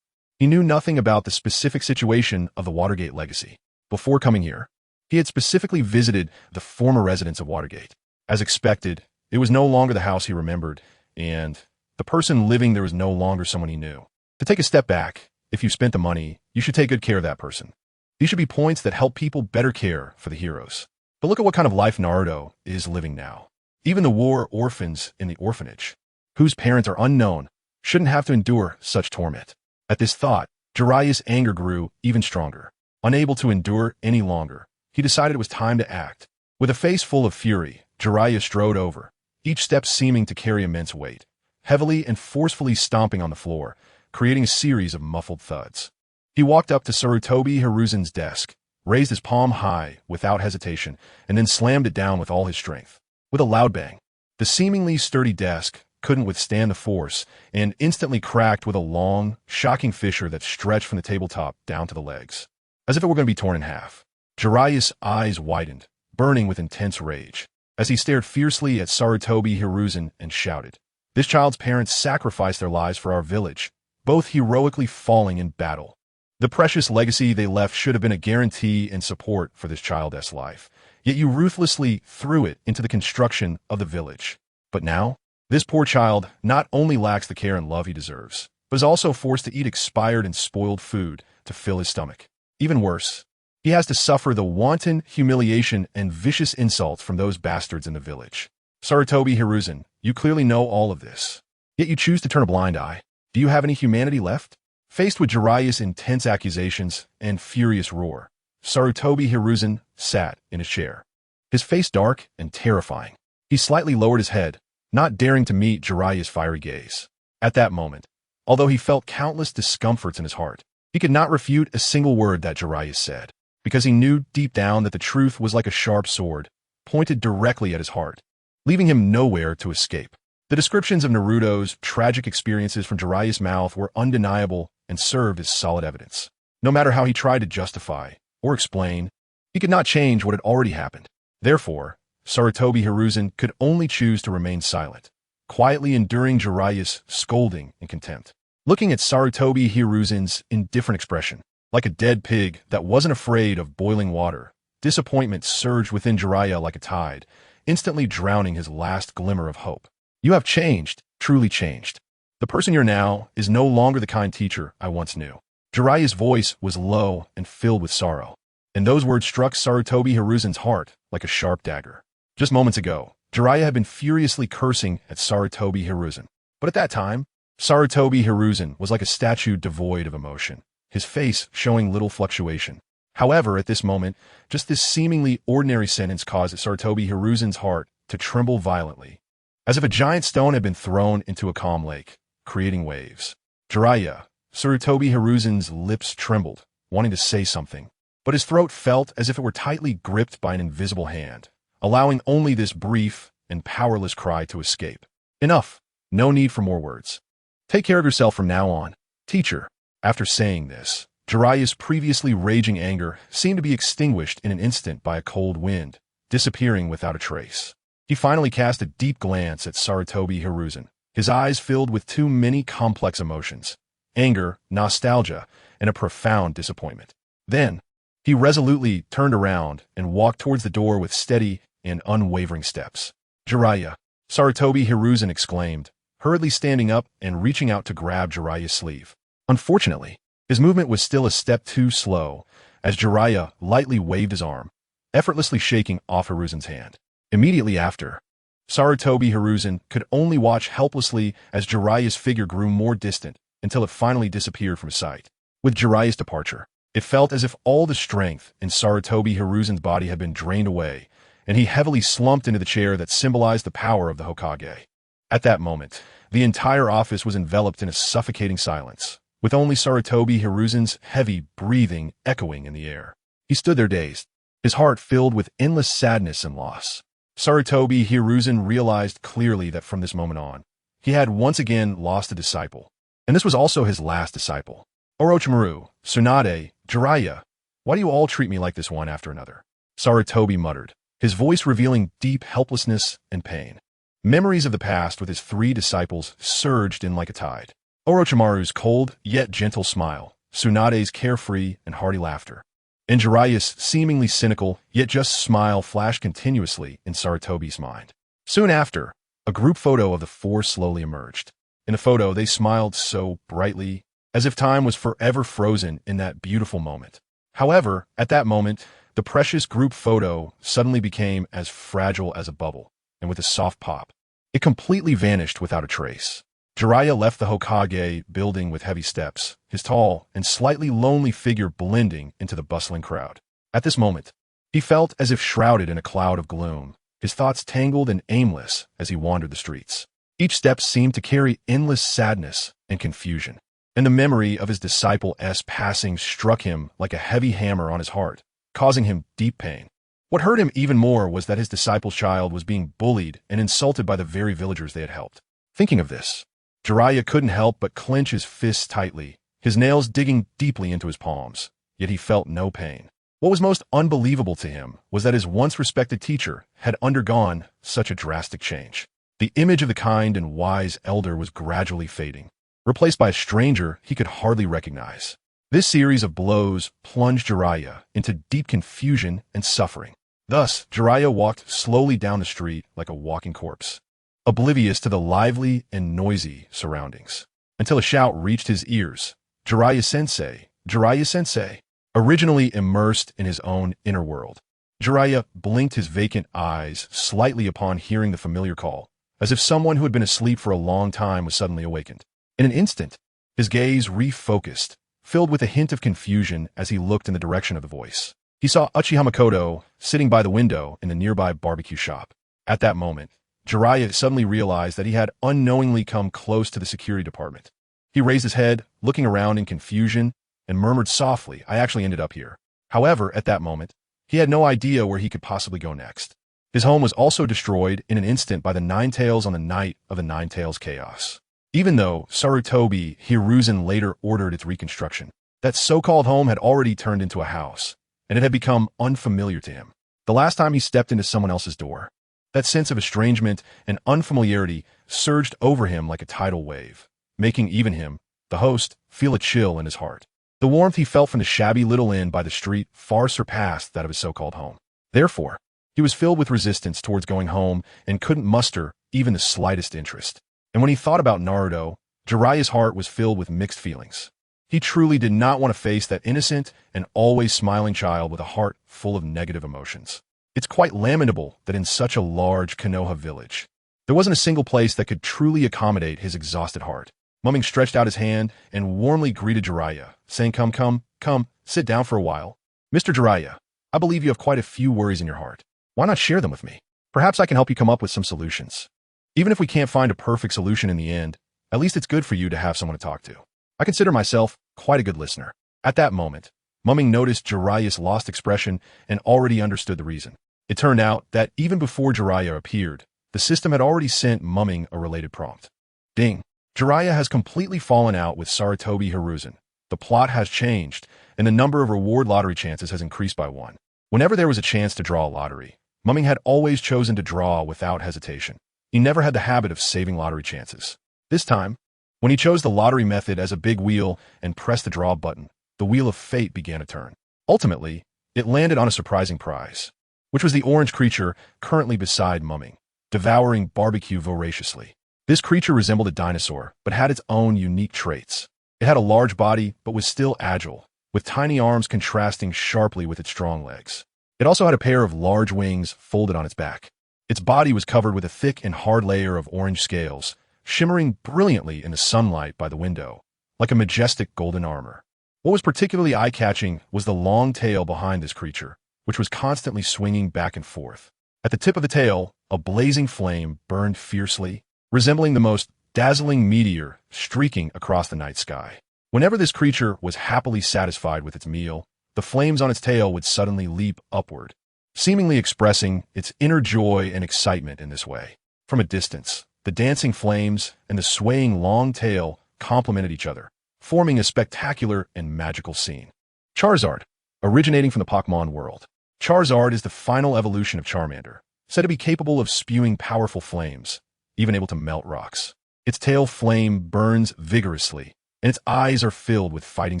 S1: He knew nothing about the specific situation of the Watergate legacy. Before coming here, he had specifically visited the former residence of Watergate. As expected, it was no longer the house he remembered, and the person living there was no longer someone he knew. To take a step back, if you spent the money, you should take good care of that person. These should be points that help people better care for the heroes. But look at what kind of life Naruto is living now. Even the war orphans in the orphanage, whose parents are unknown, shouldn't have to endure such torment. At this thought, Jeriah's anger grew even stronger. Unable to endure any longer, he decided it was time to act. With a face full of fury, Jeriah strode over, each step seeming to carry immense weight, heavily and forcefully stomping on the floor, creating a series of muffled thuds. He walked up to Sarutobi Hiruzen's desk, raised his palm high without hesitation, and then slammed it down with all his strength. With a loud bang, the seemingly sturdy desk couldn't withstand the force and instantly cracked with a long, shocking fissure that stretched from the tabletop down to the legs, as if it were going to be torn in half. Jeriah's eyes widened, burning with intense rage, as he stared fiercely at Sarutobi Hiruzen and shouted, "This child's parents sacrificed their lives for our village, both heroically falling in battle. The precious legacy they left should have been a guarantee and support for this child's life, yet you ruthlessly threw it into the construction of the village. But now, this poor child not only lacks the care and love he deserves, but is also forced to eat expired and spoiled food to fill his stomach. Even worse, he has to suffer the wanton humiliation and vicious insults from those bastards in the village. Sarutobi Hiruzen, you clearly know all of this, yet you choose to turn a blind eye. Do you have any humanity left?" Faced with Jeriah's intense accusations and furious roar, Sarutobi Hiruzen sat in his chair, his face dark and terrifying. He slightly lowered his head, not daring to meet Jeriah's fiery gaze. At that moment, although he felt countless discomforts in his heart, he could not refute a single word that Jeriah said, because he knew deep down that the truth was like a sharp sword, pointed directly at his heart, leaving him nowhere to escape. The descriptions of Naruto's tragic experiences from Jeriah's mouth were undeniable and served as solid evidence. No matter how he tried to justify or explain, he could not change what had already happened. Therefore, Sarutobi Hiruzen could only choose to remain silent, quietly enduring Jeriah's scolding and contempt. Looking at Sarutobi Hiruzen's indifferent expression, like a dead pig that wasn't afraid of boiling water, disappointment surged within Jeriah like a tide, instantly drowning his last glimmer of hope. "You have changed, truly changed. The person you're now is no longer the kind teacher I once knew." Jeriah's voice was low and filled with sorrow, and those words struck Sarutobi Hiruzen's heart like a sharp dagger. Just moments ago, Jeriah had been furiously cursing at Sarutobi Hiruzen, but at that time, Sarutobi Hiruzen was like a statue devoid of emotion, his face showing little fluctuation. However, at this moment, just this seemingly ordinary sentence caused Sarutobi Hiruzen's heart to tremble violently, as if a giant stone had been thrown into a calm lake, creating waves. Jeriah, Sarutobi Hiruzen's lips trembled, wanting to say something, but his throat felt as if it were tightly gripped by an invisible hand, allowing only this brief and powerless cry to escape. "Enough. No need for more words. Take care of yourself from now on, teacher." After saying this, Jeriah's previously raging anger seemed to be extinguished in an instant by a cold wind, disappearing without a trace. He finally cast a deep glance at Sarutobi Hiruzen, his eyes filled with too many complex emotions: anger, nostalgia, and a profound disappointment. Then, he resolutely turned around and walked towards the door with steady and unwavering steps. "Jeriah!" Sarutobi Hiruzen exclaimed, hurriedly standing up and reaching out to grab Jeriah's sleeve. Unfortunately, his movement was still a step too slow, as Jeriah lightly waved his arm, effortlessly shaking off Hiruzen's hand. Immediately after, Sarutobi Hiruzen could only watch helplessly as Jeriah's figure grew more distant until it finally disappeared from sight. With Jeriah's departure, it felt as if all the strength in Sarutobi Hiruzen's body had been drained away, and he heavily slumped into the chair that symbolized the power of the Hokage. At that moment, the entire office was enveloped in a suffocating silence, with only Sarutobi Hiruzen's heavy breathing echoing in the air. He stood there dazed, his heart filled with endless sadness and loss. Sarutobi Hiruzen realized clearly that from this moment on, he had once again lost a disciple, and this was also his last disciple. "Orochimaru, Tsunade, Jeriah, why do you all treat me like this one after another?" Sarutobi muttered, his voice revealing deep helplessness and pain. Memories of the past with his three disciples surged in like a tide. Orochimaru's cold yet gentle smile, Tsunade's carefree and hearty laughter, and Jeriah's seemingly cynical yet just smile flashed continuously in Sarutobi's mind. Soon after, a group photo of the four slowly emerged. In the photo, they smiled so brightly, as if time was forever frozen in that beautiful moment. However, at that moment, the precious group photo suddenly became as fragile as a bubble, and with a soft pop, it completely vanished without a trace. Jeriah left the Hokage building with heavy steps, his tall and slightly lonely figure blending into the bustling crowd. At this moment, he felt as if shrouded in a cloud of gloom, his thoughts tangled and aimless as he wandered the streets. Each step seemed to carry endless sadness and confusion, and the memory of his disciple's passing struck him like a heavy hammer on his heart, causing him deep pain. What hurt him even more was that his disciple's child was being bullied and insulted by the very villagers they had helped. Thinking of this, Jeriah couldn't help but clench his fists tightly, his nails digging deeply into his palms, yet he felt no pain. What was most unbelievable to him was that his once respected teacher had undergone such a drastic change. The image of the kind and wise elder was gradually fading, replaced by a stranger he could hardly recognize. This series of blows plunged Jeriah into deep confusion and suffering. Thus, Jeriah walked slowly down the street like a walking corpse, oblivious to the lively and noisy surroundings, until a shout reached his ears. Jeriah Sensei, Jeriah Sensei, originally immersed in his own inner world. Jeriah blinked his vacant eyes slightly upon hearing the familiar call, as if someone who had been asleep for a long time was suddenly awakened. In an instant, his gaze refocused, filled with a hint of confusion as he looked in the direction of the voice. He saw Uchiha Makoto sitting by the window in the nearby barbecue shop. At that moment, Jeriah suddenly realized that he had unknowingly come close to the security department. He raised his head, looking around in confusion, and murmured softly, "I actually ended up here." However, at that moment, he had no idea where he could possibly go next. His home was also destroyed in an instant by the Nine Tails on the night of the Nine Tails chaos. Even though Sarutobi Hiruzen later ordered its reconstruction, that so-called home had already turned into a house, and it had become unfamiliar to him. The last time he stepped into someone else's door, that sense of estrangement and unfamiliarity surged over him like a tidal wave, making even him, the host, feel a chill in his heart. The warmth he felt from the shabby little inn by the street far surpassed that of his so-called home. Therefore, he was filled with resistance towards going home and couldn't muster even the slightest interest. And when he thought about Naruto, Jeriah's heart was filled with mixed feelings. He truly did not want to face that innocent and always smiling child with a heart full of negative emotions. It's quite lamentable that in such a large Konoha village, there wasn't a single place that could truly accommodate his exhausted heart. Ming stretched out his hand and warmly greeted Jeriah, saying, Come, sit down for a while. Mr. Jeriah, I believe you have quite a few worries in your heart. Why not share them with me? Perhaps I can help you come up with some solutions. Even if we can't find a perfect solution in the end, at least it's good for you to have someone to talk to. I consider myself quite a good listener. At that moment, Ming noticed Jeriah's lost expression and already understood the reason. It turned out that even before Jeriah appeared, the system had already sent Ming a related prompt. Ding. Jeriah has completely fallen out with Sarutobi Hiruzen. The plot has changed, and the number of reward lottery chances has increased by 1. Whenever there was a chance to draw a lottery, Ming had always chosen to draw without hesitation. He never had the habit of saving lottery chances. This time, when he chose the lottery method as a big wheel and pressed the draw button, the wheel of fate began to turn. Ultimately, it landed on a surprising prize, which was the orange creature currently beside Ming, devouring barbecue voraciously. This creature resembled a dinosaur, but had its own unique traits. It had a large body, but was still agile, with tiny arms contrasting sharply with its strong legs. It also had a pair of large wings folded on its back. Its body was covered with a thick and hard layer of orange scales, shimmering brilliantly in the sunlight by the window, like a majestic golden armor. What was particularly eye-catching was the long tail behind this creature, which was constantly swinging back and forth. At the tip of the tail, a blazing flame burned fiercely, resembling the most dazzling meteor streaking across the night sky. Whenever this creature was happily satisfied with its meal, the flames on its tail would suddenly leap upward, seemingly expressing its inner joy and excitement in this way. From a distance, the dancing flames and the swaying long tail complemented each other, forming a spectacular and magical scene. Charizard, originating from the Pokemon world. Charizard is the final evolution of Charmander, said to be capable of spewing powerful flames, even able to melt rocks. Its tail flame burns vigorously, and its eyes are filled with fighting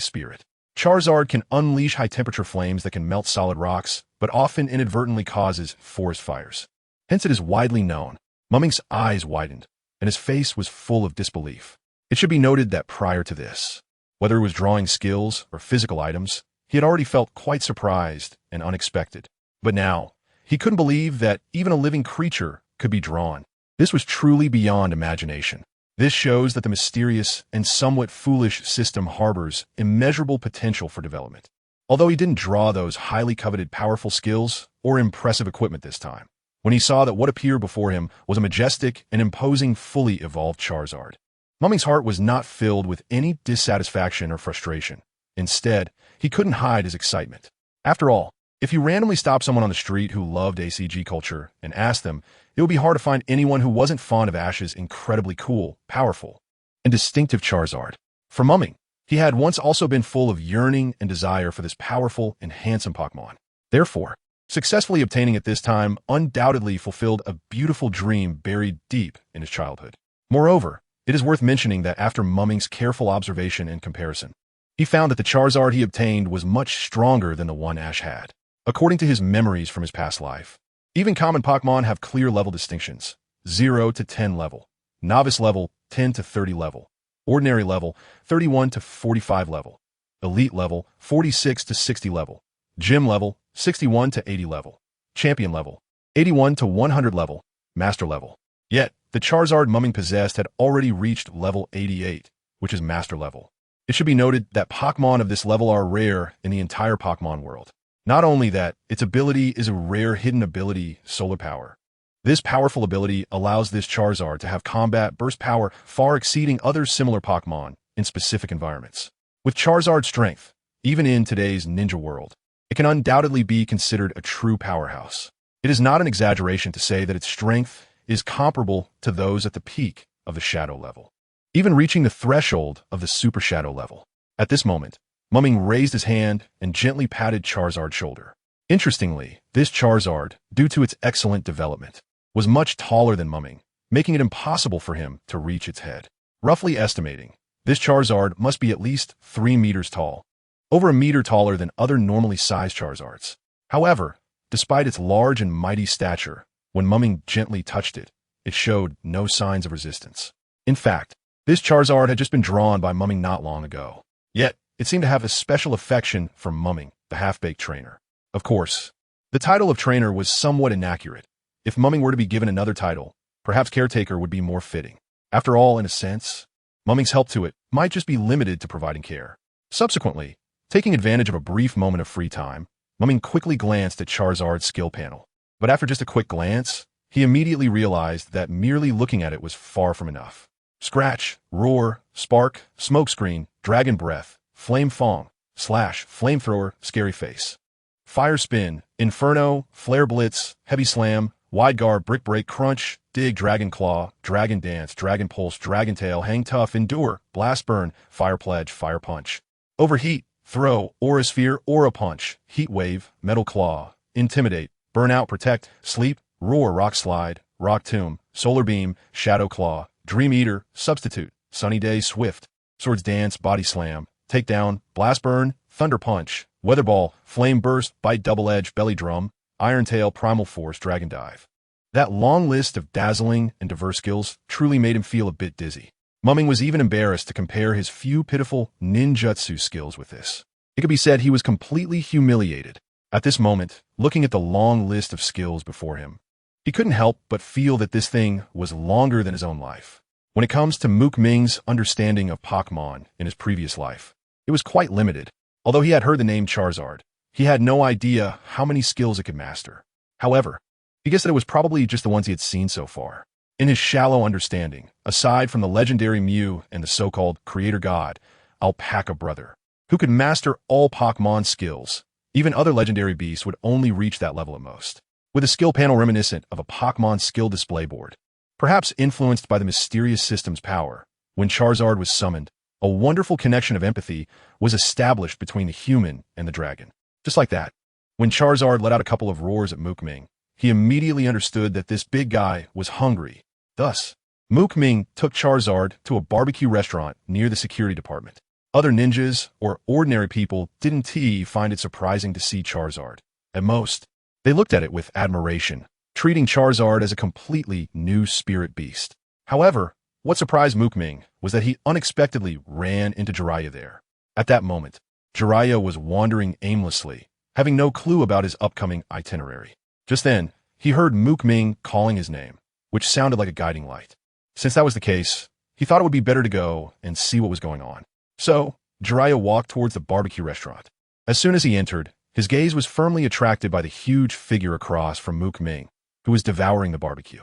S1: spirit. Charizard can unleash high-temperature flames that can melt solid rocks, but often inadvertently causes forest fires. Hence it is widely known. Ming's eyes widened, and his face was full of disbelief. It should be noted that prior to this, whether it was drawing skills or physical items, he had already felt quite surprised and unexpected. But now, he couldn't believe that even a living creature could be drawn. This was truly beyond imagination. This shows that the mysterious and somewhat foolish system harbors immeasurable potential for development. Although he didn't draw those highly coveted powerful skills or impressive equipment this time, when he saw that what appeared before him was a majestic and imposing fully evolved Charizard, Mumming's heart was not filled with any dissatisfaction or frustration. Instead, he couldn't hide his excitement. After all, if you randomly stopped someone on the street who loved ACG culture and asked them, it would be hard to find anyone who wasn't fond of Ash's incredibly cool, powerful, and distinctive Charizard. For Mumming, he had once also been full of yearning and desire for this powerful and handsome Pokemon. Therefore, successfully obtaining it this time undoubtedly fulfilled a beautiful dream buried deep in his childhood. Moreover, it is worth mentioning that after Mumming's careful observation and comparison, he found that the Charizard he obtained was much stronger than the one Ash had. According to his memories from his past life, even common Pokemon have clear level distinctions: 0 to 10 level, novice level 10 to 30 level, ordinary level 31 to 45 level, elite level 46 to 60 level, gym level 61 to 80 level, champion level 81 to 100 level, master level. Yet, the Charizard Mumming possessed had already reached level 88, which is master level. It should be noted that Pokemon of this level are rare in the entire Pokemon world. Not only that, its ability is a rare hidden ability, Solar Power. This powerful ability allows this Charizard to have combat burst power far exceeding other similar Pokemon in specific environments. With Charizard's strength, even in today's ninja world, it can undoubtedly be considered a true powerhouse. It is not an exaggeration to say that its strength is comparable to those at the peak of the Shadow level, even reaching the threshold of the Super Shadow level. At this moment, Mumming raised his hand and gently patted Charizard's shoulder. Interestingly, this Charizard, due to its excellent development, was much taller than Mumming, making it impossible for him to reach its head. Roughly estimating, this Charizard must be at least 3 meters tall, over a meter taller than other normally sized Charizards. However, despite its large and mighty stature, when Mumming gently touched it, it showed no signs of resistance. In fact, this Charizard had just been drawn by Mumming not long ago. Yet, it seemed to have a special affection for Mumming, the half-baked trainer. Of course, the title of trainer was somewhat inaccurate. If Mumming were to be given another title, perhaps caretaker would be more fitting. After all, in a sense, Mumming's help to it might just be limited to providing care. Subsequently, taking advantage of a brief moment of free time, Mumming quickly glanced at Charizard's skill panel. But after just a quick glance, he immediately realized that merely looking at it was far from enough. Scratch, Roar, Spark, Smokescreen, Dragon Breath, Flame Fong, Slash, Flamethrower, Scary Face, Fire Spin, Inferno, Flare Blitz, Heavy Slam, Wide Guard, Brick Break, Crunch, Dig, Dragon Claw, Dragon Dance, Dragon Pulse, Dragon Tail, Hang Tough, Endure, Blast Burn, Fire Pledge, Fire Punch, Overheat, Throw, Aura Sphere, Aura Punch, Heat Wave, Metal Claw, Intimidate, Burnout, Protect, Sleep, Roar, Rock Slide, Rock Tomb, Solar Beam, Shadow Claw, Dream Eater, Substitute, Sunny Day, Swift, Swords Dance, Body Slam, Takedown, Blast Burn, Thunder Punch, Weather Ball, Flame Burst, Bite Double Edge, Belly Drum, Iron Tail, Primal Force, Dragon Dive. That long list of dazzling and diverse skills truly made him feel a bit dizzy. Mumming was even embarrassed to compare his few pitiful ninjutsu skills with this. It could be said he was completely humiliated. At this moment, looking at the long list of skills before him, he couldn't help but feel that this thing was longer than his own life. When it comes to Ming's understanding of Pokemon in his previous life, it was quite limited. Although he had heard the name Charizard, he had no idea how many skills it could master. However, he guessed that it was probably just the ones he had seen so far. In his shallow understanding, aside from the legendary Mew and the so-called creator god, Alpaca Brother, who could master all Pokemon skills, even other legendary beasts would only reach that level at most. With a skill panel reminiscent of a Pokemon skill display board, perhaps influenced by the mysterious system's power, when Charizard was summoned, a wonderful connection of empathy was established between the human and the dragon. Just like that, when Charizard let out a couple of roars at Ming, he immediately understood that this big guy was hungry. Thus, Ming took Charizard to a barbecue restaurant near the security department. Other ninjas or ordinary people didn't find it surprising to see Charizard. At most, they looked at it with admiration, treating Charizard as a completely new spirit beast. However, what surprised Ming was that he unexpectedly ran into Jeriah there. At that moment, Jeriah was wandering aimlessly, having no clue about his upcoming itinerary. Just then, he heard Ming calling his name, which sounded like a guiding light. Since that was the case, he thought it would be better to go and see what was going on. So, Jeriah walked towards the barbecue restaurant. As soon as he entered, his gaze was firmly attracted by the huge figure across from Ming, who was devouring the barbecue.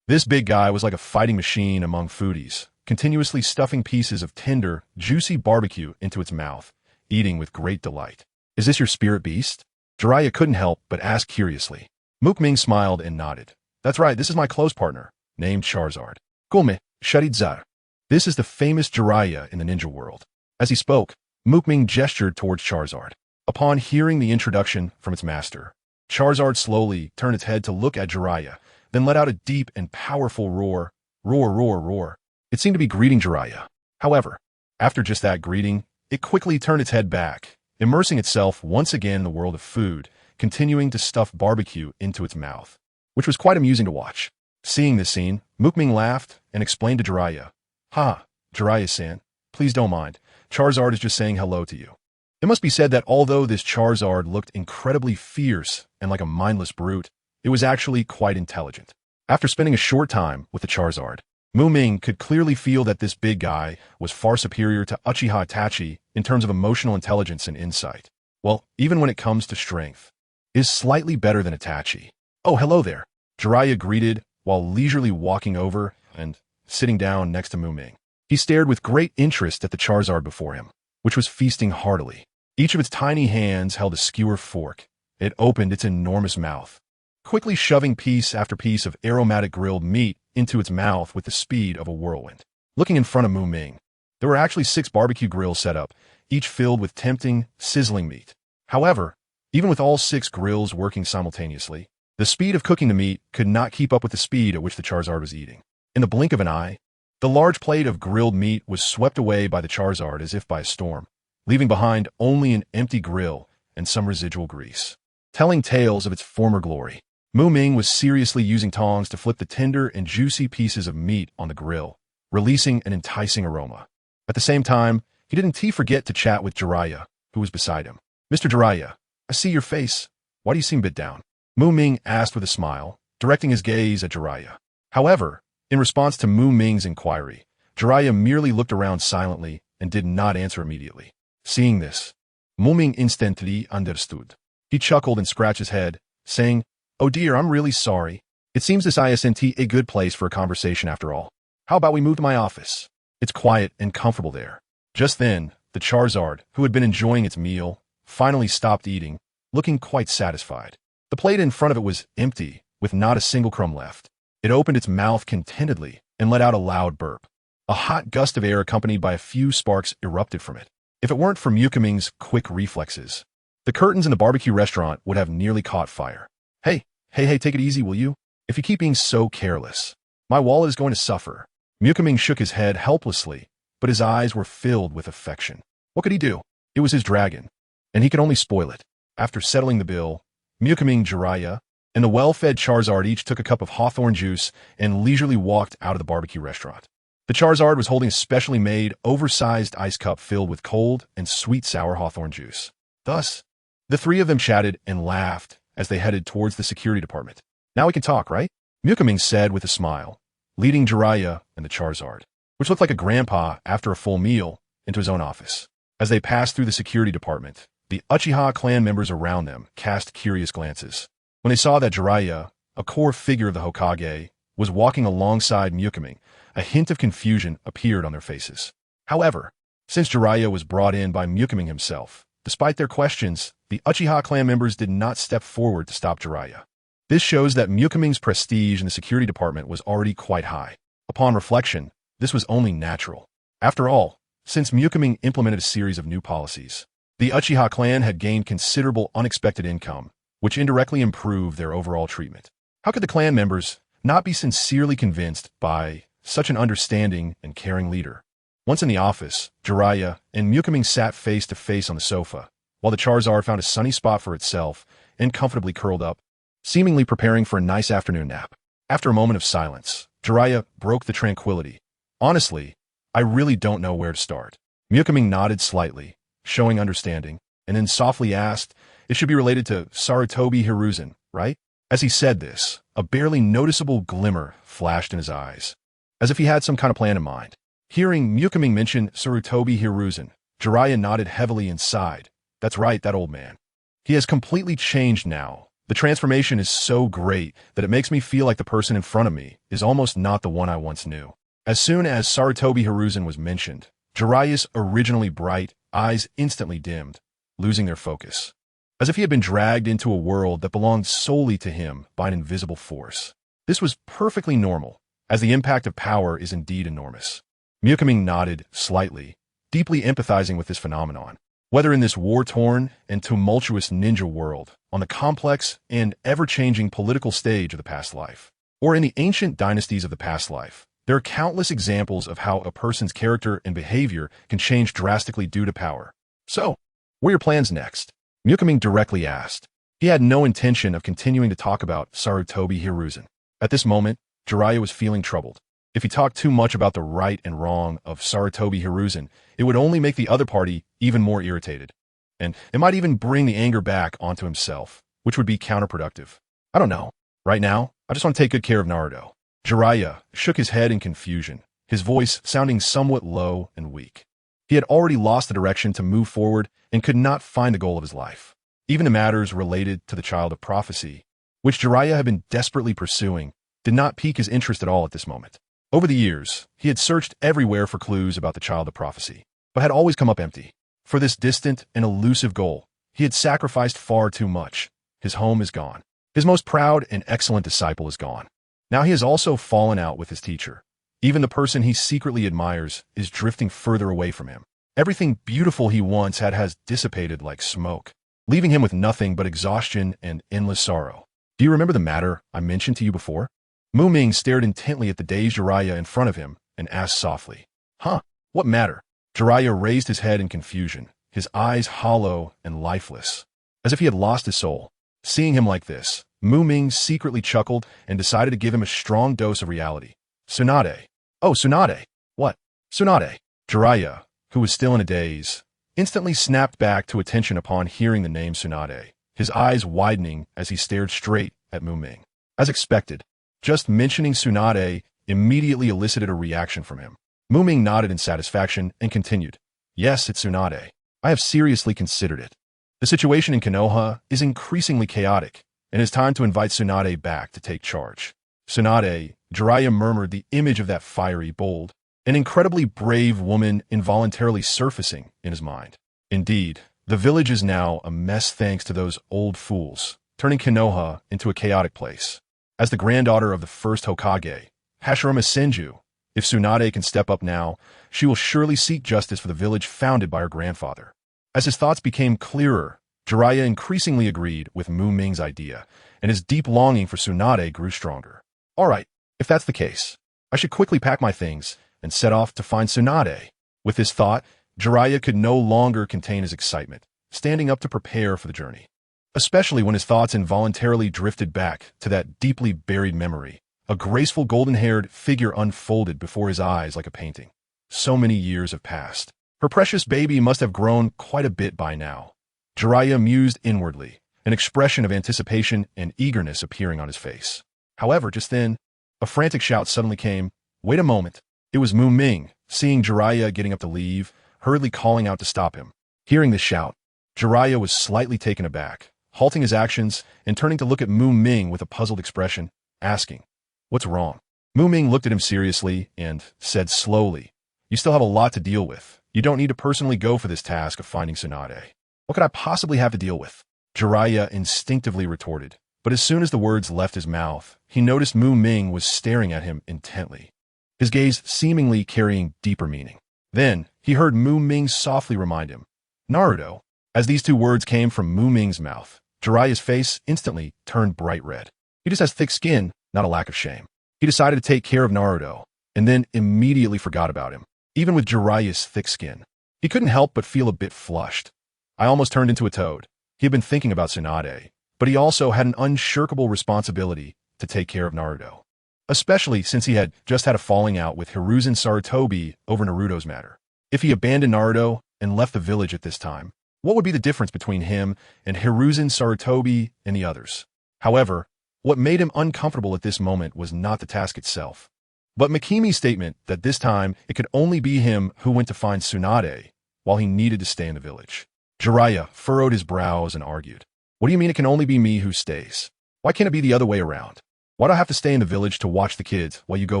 S1: This big guy was like a fighting machine among foodies, continuously stuffing pieces of tender, juicy barbecue into its mouth, eating with great delight. "Is this your spirit beast?" Jeriah couldn't help but ask curiously. Ming smiled and nodded. "That's right, this is my close partner, named Charizard. Come, Sharidzar." This is the famous Jeriah in the ninja world. As he spoke, Ming gestured towards Charizard. Upon hearing the introduction from its master, Charizard slowly turned its head to look at Jeriah, then let out a deep and powerful roar. Roar, roar, roar. It seemed to be greeting Jeriah. However, after just that greeting, it quickly turned its head back, immersing itself once again in the world of food, continuing to stuff barbecue into its mouth, which was quite amusing to watch. Seeing this scene, Ming laughed and explained to Jeriah, "Ha, Jeriah-san, please don't mind. Charizard is just saying hello to you." It must be said that although this Charizard looked incredibly fierce and like a mindless brute, it was actually quite intelligent. After spending a short time with the Charizard, Ming could clearly feel that this big guy was far superior to Uchiha Itachi in terms of emotional intelligence and insight. Well, even when it comes to strength, is slightly better than Itachi. "Oh, hello there," Jeriah greeted while leisurely walking over and sitting down next to Ming. He stared with great interest at the Charizard before him, which was feasting heartily. Each of its tiny hands held a skewer fork. It opened its enormous mouth, quickly shoving piece after piece of aromatic grilled meat into its mouth with the speed of a whirlwind. Looking in front of Ming, there were actually 6 barbecue grills set up, each filled with tempting, sizzling meat. However, even with all 6 grills working simultaneously, the speed of cooking the meat could not keep up with the speed at which the Charizard was eating. In the blink of an eye, the large plate of grilled meat was swept away by the Charizard as if by a storm, leaving behind only an empty grill and some residual grease, telling tales of its former glory. Ming was seriously using tongs to flip the tender and juicy pieces of meat on the grill, releasing an enticing aroma. At the same time, he didn't forget to chat with Jeriah, who was beside him. "Mr. Jeriah, I see your face. Why do you seem a bit down?" Ming asked with a smile, directing his gaze at Jeriah. However, in response to Ming's inquiry, Jeriah merely looked around silently and did not answer immediately. Seeing this, Ming instantly understood. He chuckled and scratched his head, saying, "Oh dear, I'm really sorry. It seems this isn't a good place for a conversation after all. How about we move to my office? It's quiet and comfortable there." Just then, the Charizard, who had been enjoying its meal, finally stopped eating, looking quite satisfied. The plate in front of it was empty, with not a single crumb left. It opened its mouth contentedly and let out a loud burp. A hot gust of air accompanied by a few sparks erupted from it. If it weren't for Ming's quick reflexes, the curtains in the barbecue restaurant would have nearly caught fire. Hey, take it easy, will you? If you keep being so careless, my wallet is going to suffer." Ming shook his head helplessly, but his eyes were filled with affection. What could he do? It was his dragon, and he could only spoil it. After settling the bill, Ming, Jeriah, and the well-fed Charizard each took a cup of hawthorn juice and leisurely walked out of the barbecue restaurant. The Charizard was holding a specially made, oversized ice cup filled with cold and sweet-sour hawthorn juice. Thus, the 3 of them chatted and laughed as they headed towards the security department. "Now we can talk, right?" Ming said with a smile, leading Jeriah and the Charizard, which looked like a grandpa after a full meal, into his own office. As they passed through the security department, the Uchiha clan members around them cast curious glances. When they saw that Jeriah, a core figure of the Hokage, was walking alongside Ming, a hint of confusion appeared on their faces. However, since Jeriah was brought in by Ming himself, despite their questions, the Uchiha clan members did not step forward to stop Jeriah. This shows that Ming's prestige in the security department was already quite high. Upon reflection, this was only natural. After all, since Ming implemented a series of new policies, the Uchiha clan had gained considerable unexpected income, which indirectly improved their overall treatment. How could the clan members not be sincerely convinced by such an understanding and caring leader? Once in the office, Jeriah and Ming sat face to face on the sofa, while the Charizard found a sunny spot for itself and comfortably curled up, seemingly preparing for a nice afternoon nap. After a moment of silence, Jeriah broke the tranquility. "Honestly, I really don't know where to start." Ming nodded slightly, showing understanding, and then softly asked, "It should be related to Sarutobi Hiruzen, right?" As he said this, a barely noticeable glimmer flashed in his eyes, as if he had some kind of plan in mind. Hearing Ming mention Sarutobi Hiruzen, Jeriah nodded heavily and sighed. That's right, that old man. He has completely changed now. The transformation is so great that it makes me feel like the person in front of me is almost not the one I once knew. As soon as Sarutobi Hiruzen was mentioned, Jeriah's originally bright eyes instantly dimmed, losing their focus, as if he had been dragged into a world that belonged solely to him by an invisible force. This was perfectly normal, as the impact of power is indeed enormous. Ming nodded slightly, deeply empathizing with this phenomenon. Whether in this war-torn and tumultuous ninja world, on the complex and ever-changing political stage of the past life, or in the ancient dynasties of the past life, there are countless examples of how a person's character and behavior can change drastically due to power. So, what are your plans next? Ming directly asked. He had no intention of continuing to talk about Sarutobi Hiruzen. At this moment, Jeriah was feeling troubled. If he talked too much about the right and wrong of Sarutobi Hiruzen, it would only make the other party even more irritated. And it might even bring the anger back onto himself, which would be counterproductive. I don't know. Right now, I just want to take good care of Naruto. Jeriah shook his head in confusion, his voice sounding somewhat low and weak. He had already lost the direction to move forward and could not find the goal of his life. Even the matters related to the child of prophecy, which Jeriah had been desperately pursuing, did not pique his interest at all at this moment. Over the years, he had searched everywhere for clues about the child of prophecy, but had always come up empty. For this distant and elusive goal, he had sacrificed far too much. His home is gone. His most proud and excellent disciple is gone. Now he has also fallen out with his teacher. Even the person he secretly admires is drifting further away from him. Everything beautiful he once had has dissipated like smoke, leaving him with nothing but exhaustion and endless sorrow. Do you remember the matter I mentioned to you before? Ming stared intently at the dazed Jeriah in front of him and asked softly, Huh, what matter? Jeriah raised his head in confusion, his eyes hollow and lifeless, as if he had lost his soul. Seeing him like this, Ming secretly chuckled and decided to give him a strong dose of reality. Tsunade. Oh, Tsunade. What? Tsunade. Jeriah, who was still in a daze, instantly snapped back to attention upon hearing the name Tsunade, his eyes widening as he stared straight at Ming. As expected, just mentioning Tsunade immediately elicited a reaction from him. Ming nodded in satisfaction and continued. Yes, it's Tsunade. I have seriously considered it. The situation in Konoha is increasingly chaotic, and it's time to invite Tsunade back to take charge. Tsunade, Jeriah murmured the image of that fiery, bold, and incredibly brave woman involuntarily surfacing in his mind. Indeed, the village is now a mess thanks to those old fools, turning Konoha into a chaotic place. As the granddaughter of the first Hokage, Hashirama Senju, if Tsunade can step up now, she will surely seek justice for the village founded by her grandfather. As his thoughts became clearer, Jeriah increasingly agreed with Ming's idea, and his deep longing for Tsunade grew stronger. All right, if that's the case, I should quickly pack my things and set off to find Tsunade. With this thought, Jeriah could no longer contain his excitement, standing up to prepare for the journey. Especially when his thoughts involuntarily drifted back to that deeply buried memory. A graceful golden-haired figure unfolded before his eyes like a painting. So many years have passed. Her precious baby must have grown quite a bit by now. Jeriah mused inwardly, an expression of anticipation and eagerness appearing on his face. However, just then, a frantic shout suddenly came. Wait a moment. It was Ming, seeing Jeriah getting up to leave, hurriedly calling out to stop him. Hearing this shout, Jeriah was slightly taken aback, halting his actions and turning to look at Ming with a puzzled expression, asking, What's wrong? Ming looked at him seriously and said slowly, You still have a lot to deal with. You don't need to personally go for this task of finding Tsunade. What could I possibly have to deal with? Jeriah instinctively retorted, but as soon as the words left his mouth, he noticed Ming was staring at him intently, his gaze seemingly carrying deeper meaning. Then, he heard Ming softly remind him, Naruto. As these two words came from Ming's mouth, Jeriah's face instantly turned bright red. He just has thick skin, not a lack of shame. He decided to take care of Naruto, and then immediately forgot about him. Even with Jeriah's thick skin, he couldn't help but feel a bit flushed. I almost turned into a toad. He had been thinking about Tsunade, but he also had an unshirkable responsibility to take care of Naruto, especially since he had just had a falling out with Hiruzen Sarutobi over Naruto's matter. If he abandoned Naruto and left the village at this time, what would be the difference between him and Hiruzen Sarutobi and the others? However, what made him uncomfortable at this moment was not the task itself, But Mikimi's statement that this time it could only be him who went to find Tsunade while he needed to stay in the village. Jeriah furrowed his brows and argued. What do you mean it can only be me who stays? Why can't it be the other way around? Why do I have to stay in the village to watch the kids while you go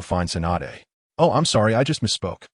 S1: find Tsunade? Oh, I'm sorry, I just misspoke.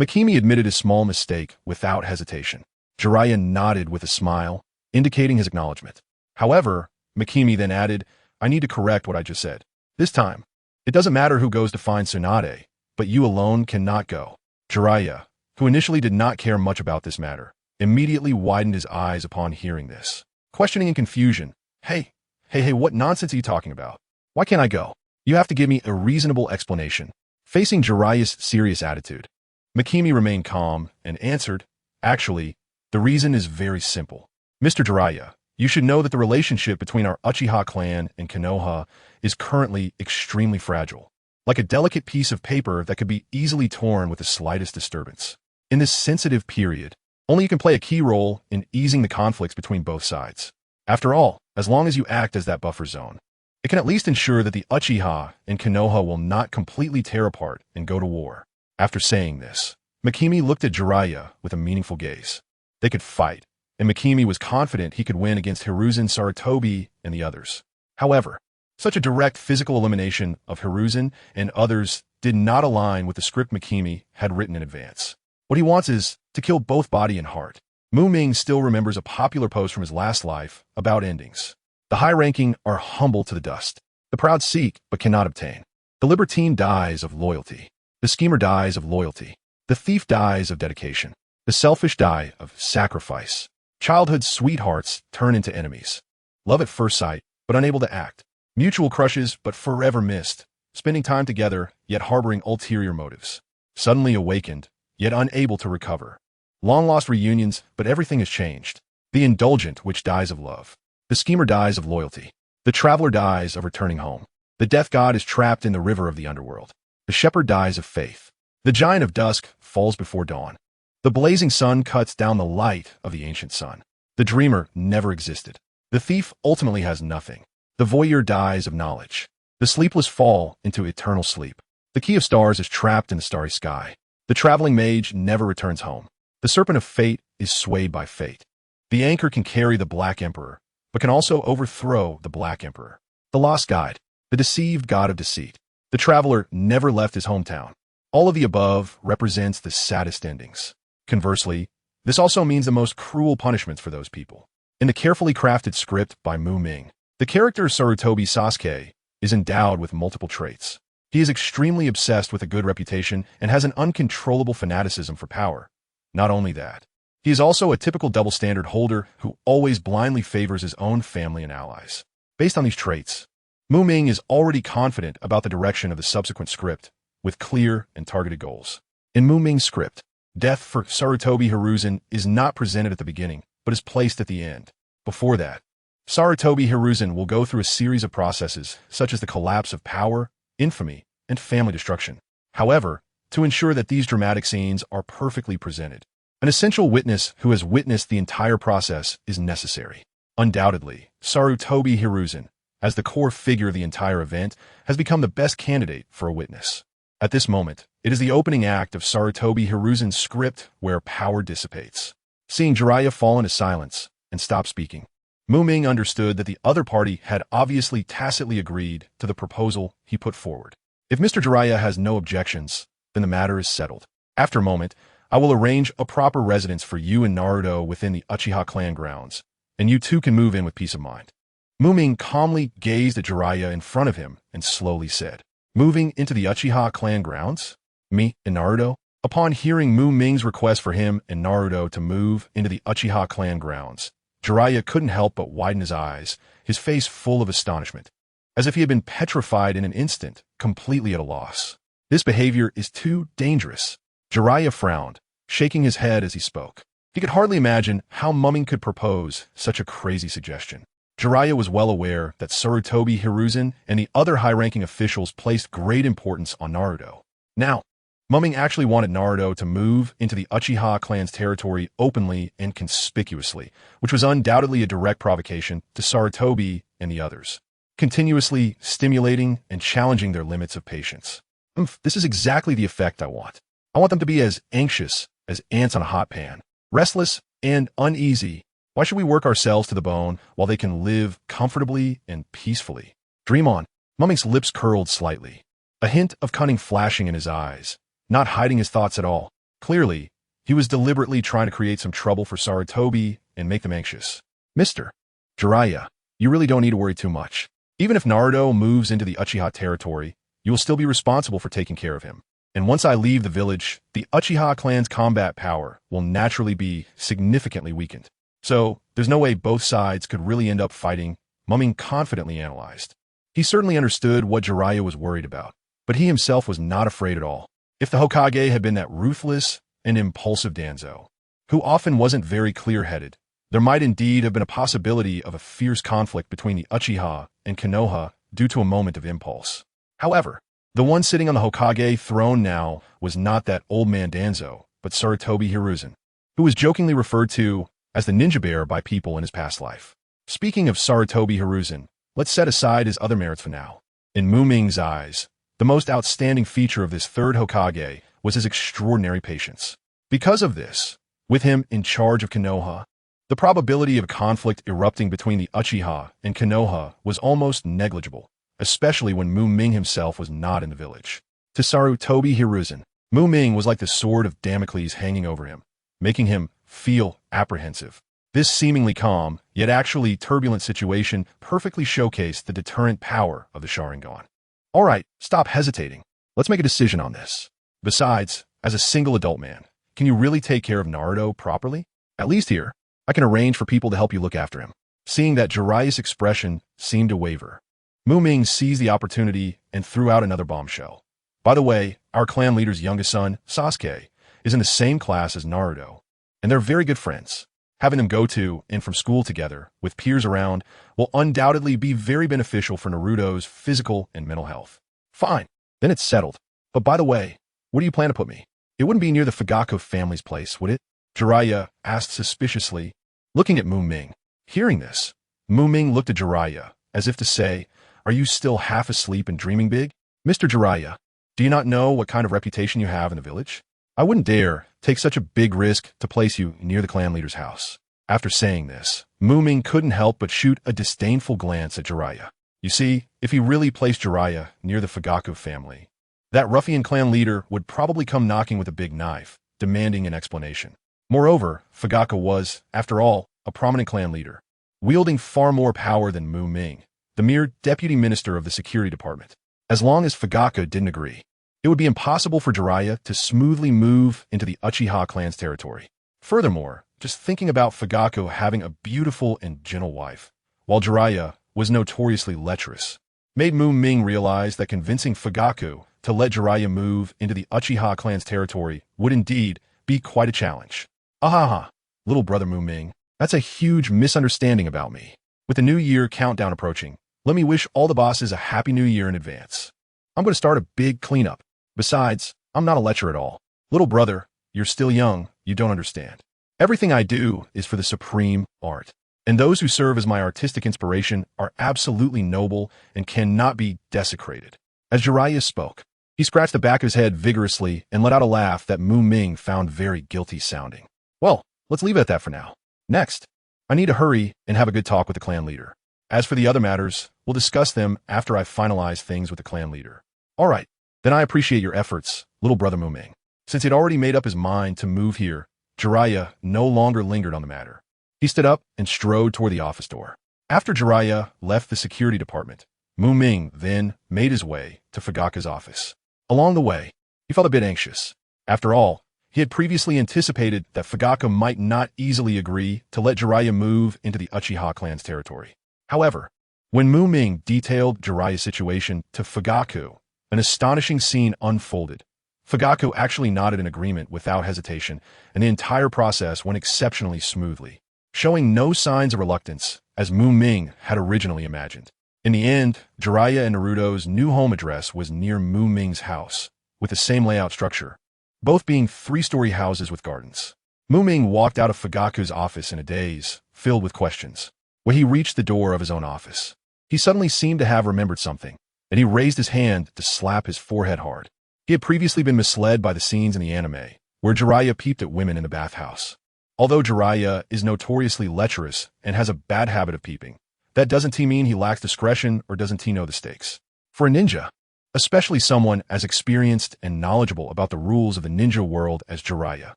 S1: Mikimi admitted his small mistake without hesitation. Jeriah nodded with a smile, indicating his acknowledgement. However, Mikimi then added, I need to correct what I just said. This time, it doesn't matter who goes to find Tsunade, but you alone cannot go. Jeriah, who initially did not care much about this matter, immediately widened his eyes upon hearing this. Questioning in confusion, Hey, what nonsense are you talking about? Why can't I go? You have to give me a reasonable explanation. Facing Jeriah's serious attitude, Mikimi remained calm and answered, Actually, the reason is very simple. Mr. Jeriah, you should know that the relationship between our Uchiha clan and Konoha is currently extremely fragile, like a delicate piece of paper that could be easily torn with the slightest disturbance. In this sensitive period, only you can play a key role in easing the conflicts between both sides. After all, as long as you act as that buffer zone, it can at least ensure that the Uchiha and Konoha will not completely tear apart and go to war. After saying this, Mikimi looked at Jeriah with a meaningful gaze. They could fight, and Mikimi was confident he could win against Hiruzen, Sarutobi, and the others. However, such a direct physical elimination of Hiruzen and others did not align with the script Mikimi had written in advance. What he wants is to kill both body and heart. Ming still remembers a popular post from his last life about endings. The high-ranking are humble to the dust. The proud seek but cannot obtain. The libertine dies of loyalty. The schemer dies of loyalty. The thief dies of dedication. The selfish die of sacrifice. Childhood sweethearts turn into enemies. Love at first sight, but unable to act. Mutual crushes, but forever missed. Spending time together, yet harboring ulterior motives. Suddenly awakened, yet unable to recover. Long-lost reunions, but everything has changed. The indulgent which dies of love. The schemer dies of loyalty. The traveler dies of returning home. The death god is trapped in the river of the underworld. The shepherd dies of faith. The giant of dusk falls before dawn. The blazing sun cuts down the light of the ancient sun. The dreamer never existed. The thief ultimately has nothing. The voyeur dies of knowledge. The sleepless fall into eternal sleep. The key of stars is trapped in the starry sky. The traveling mage never returns home. The serpent of fate is swayed by fate. The anchor can carry the Black Emperor, but can also overthrow the Black Emperor. The lost guide, the deceived god of deceit. The traveler never left his hometown. All of the above represents the saddest endings. Conversely, this also means the most cruel punishments for those people. In the carefully crafted script by Ming, the character Sarutobi Sasuke is endowed with multiple traits. He is extremely obsessed with a good reputation and has an uncontrollable fanaticism for power. Not only that, he is also a typical double standard holder who always blindly favors his own family and allies. Based on these traits, Ming is already confident about the direction of the subsequent script, with clear and targeted goals. In Ming's script, death for Sarutobi Hiruzen is not presented at the beginning, but is placed at the end. Before that, Sarutobi Hiruzen will go through a series of processes, such as the collapse of power, infamy, and family destruction. However, to ensure that these dramatic scenes are perfectly presented, an essential witness who has witnessed the entire process is necessary. Undoubtedly, Sarutobi Hiruzen, as the core figure of the entire event, has become the best candidate for a witness. At this moment, it is the opening act of Sarutobi Hiruzen's script where power dissipates. Seeing Jeriah fall into silence and stop speaking, Ming understood that the other party had obviously tacitly agreed to the proposal he put forward. If Mr. Jeriah has no objections, then the matter is settled. After a moment, I will arrange a proper residence for you and Naruto within the Uchiha clan grounds, and you two can move in with peace of mind. Ming calmly gazed at Jeriah in front of him and slowly said, Moving into the Uchiha clan grounds? Me and Naruto? Upon hearing Ming's request for him and Naruto to move into the Uchiha clan grounds, Jeriah couldn't help but widen his eyes, his face full of astonishment, as if he had been petrified in an instant, completely at a loss. This behavior is too dangerous. Jeriah frowned, shaking his head as he spoke. He could hardly imagine how Ming could propose such a crazy suggestion. Jeriah was well aware that Sarutobi Hiruzen and the other high-ranking officials placed great importance on Naruto. Now, Ming actually wanted Naruto to move into the Uchiha clan's territory openly and conspicuously, which was undoubtedly a direct provocation to Sarutobi and the others, continuously stimulating and challenging their limits of patience. This is exactly the effect I want. I want them to be as anxious as ants on a hot pan, restless and uneasy. Why should we work ourselves to the bone while they can live comfortably and peacefully? Dream on. Muming's lips curled slightly, a hint of cunning flashing in his eyes, not hiding his thoughts at all. Clearly, he was deliberately trying to create some trouble for Sarutobi and make them anxious. Mr. Jeriah, you really don't need to worry too much. Even if Naruto moves into the Uchiha territory, you will still be responsible for taking care of him. And once I leave the village, the Uchiha clan's combat power will naturally be significantly weakened. So, there's no way both sides could really end up fighting, Muming confidently analyzed. He certainly understood what Jeriah was worried about, but he himself was not afraid at all. If the Hokage had been that ruthless and impulsive Danzo, who often wasn't very clear-headed, there might indeed have been a possibility of a fierce conflict between the Uchiha and Konoha due to a moment of impulse. However, the one sitting on the Hokage throne now was not that old man Danzo, but Sarutobi Hiruzen, who was jokingly referred to as the ninja bear by people in his past life. Speaking of Sarutobi Hiruzen, let's set aside his other merits for now. In Mu Ming's eyes, the most outstanding feature of this third Hokage was his extraordinary patience. Because of this, with him in charge of Konoha, the probability of conflict erupting between the Uchiha and Konoha was almost negligible, especially when Mu Ming himself was not in the village. To Sarutobi Hiruzen, Mu Ming was like the sword of Damocles hanging over him, making him feel apprehensive. This seemingly calm, yet actually turbulent situation perfectly showcased the deterrent power of the Sharingan. All right, stop hesitating. Let's make a decision on this. Besides, as a single adult man, can you really take care of Naruto properly? At least here, I can arrange for people to help you look after him. Seeing that Jeriah's expression seemed to waver, Mu Ming seized the opportunity and threw out another bombshell. By the way, our clan leader's youngest son, Sasuke, is in the same class as Naruto, and they're very good friends. Having them go to and from school together, with peers around, will undoubtedly be very beneficial for Naruto's physical and mental health. Fine, then it's settled. But by the way, where do you plan to put me? It wouldn't be near the Fugaku family's place, would it? Jeriah asked suspiciously, looking at Mu Ming. Hearing this, Mu Ming looked at Jeriah, as if to say, are you still half asleep and dreaming big? Mr. Jeriah, do you not know what kind of reputation you have in the village? I wouldn't dare take such a big risk to place you near the clan leader's house. After saying this, Mu Ming couldn't help but shoot a disdainful glance at Jeriah. You see, if he really placed Jeriah near the Fugaku family, that ruffian clan leader would probably come knocking with a big knife, demanding an explanation. Moreover, Fugaku was, after all, a prominent clan leader, wielding far more power than Mu Ming, the mere deputy minister of the security department. As long as Fugaku didn't agree, it would be impossible for Jeriah to smoothly move into the Uchiha clan's territory. Furthermore, just thinking about Fugaku having a beautiful and gentle wife, while Jeriah was notoriously lecherous, made Mu Ming realize that convincing Fugaku to let Jeriah move into the Uchiha clan's territory would indeed be quite a challenge. Ahaha, little brother Mu Ming, that's a huge misunderstanding about me. With the New Year countdown approaching, let me wish all the bosses a Happy New Year in advance. I'm going to start a big cleanup. Besides, I'm not a lecher at all. Little brother, you're still young, you don't understand. Everything I do is for the supreme art. And those who serve as my artistic inspiration are absolutely noble and cannot be desecrated. As Jeriah spoke, he scratched the back of his head vigorously and let out a laugh that Mu Ming found very guilty sounding. Well, let's leave it at that for now. Next, I need to hurry and have a good talk with the clan leader. As for the other matters, we'll discuss them after I finalize things with the clan leader. All right, then I appreciate your efforts, little brother Mu Ming. Since he'd already made up his mind to move here, Jeriah no longer lingered on the matter. He stood up and strode toward the office door. After Jeriah left the security department, Mu Ming then made his way to Fugaku's office. Along the way, he felt a bit anxious. After all, he had previously anticipated that Fugaku might not easily agree to let Jeriah move into the Uchiha clan's territory. However, when Mu Ming detailed Jeriah's situation to Fugaku, an astonishing scene unfolded. Fugaku actually nodded in agreement without hesitation, and the entire process went exceptionally smoothly, showing no signs of reluctance, as Mu Ming had originally imagined. In the end, Jeriah and Naruto's new home address was near Mu Ming's house, with the same layout structure, both being three-story houses with gardens. Mu Ming walked out of Fugaku's office in a daze, filled with questions. When he reached the door of his own office, he suddenly seemed to have remembered something, and he raised his hand to slap his forehead hard. He had previously been misled by the scenes in the anime, where Jeriah peeped at women in the bathhouse. Although Jeriah is notoriously lecherous and has a bad habit of peeping, that doesn't mean he lacks discretion or doesn't know the stakes. For a ninja, especially someone as experienced and knowledgeable about the rules of the ninja world as Jeriah,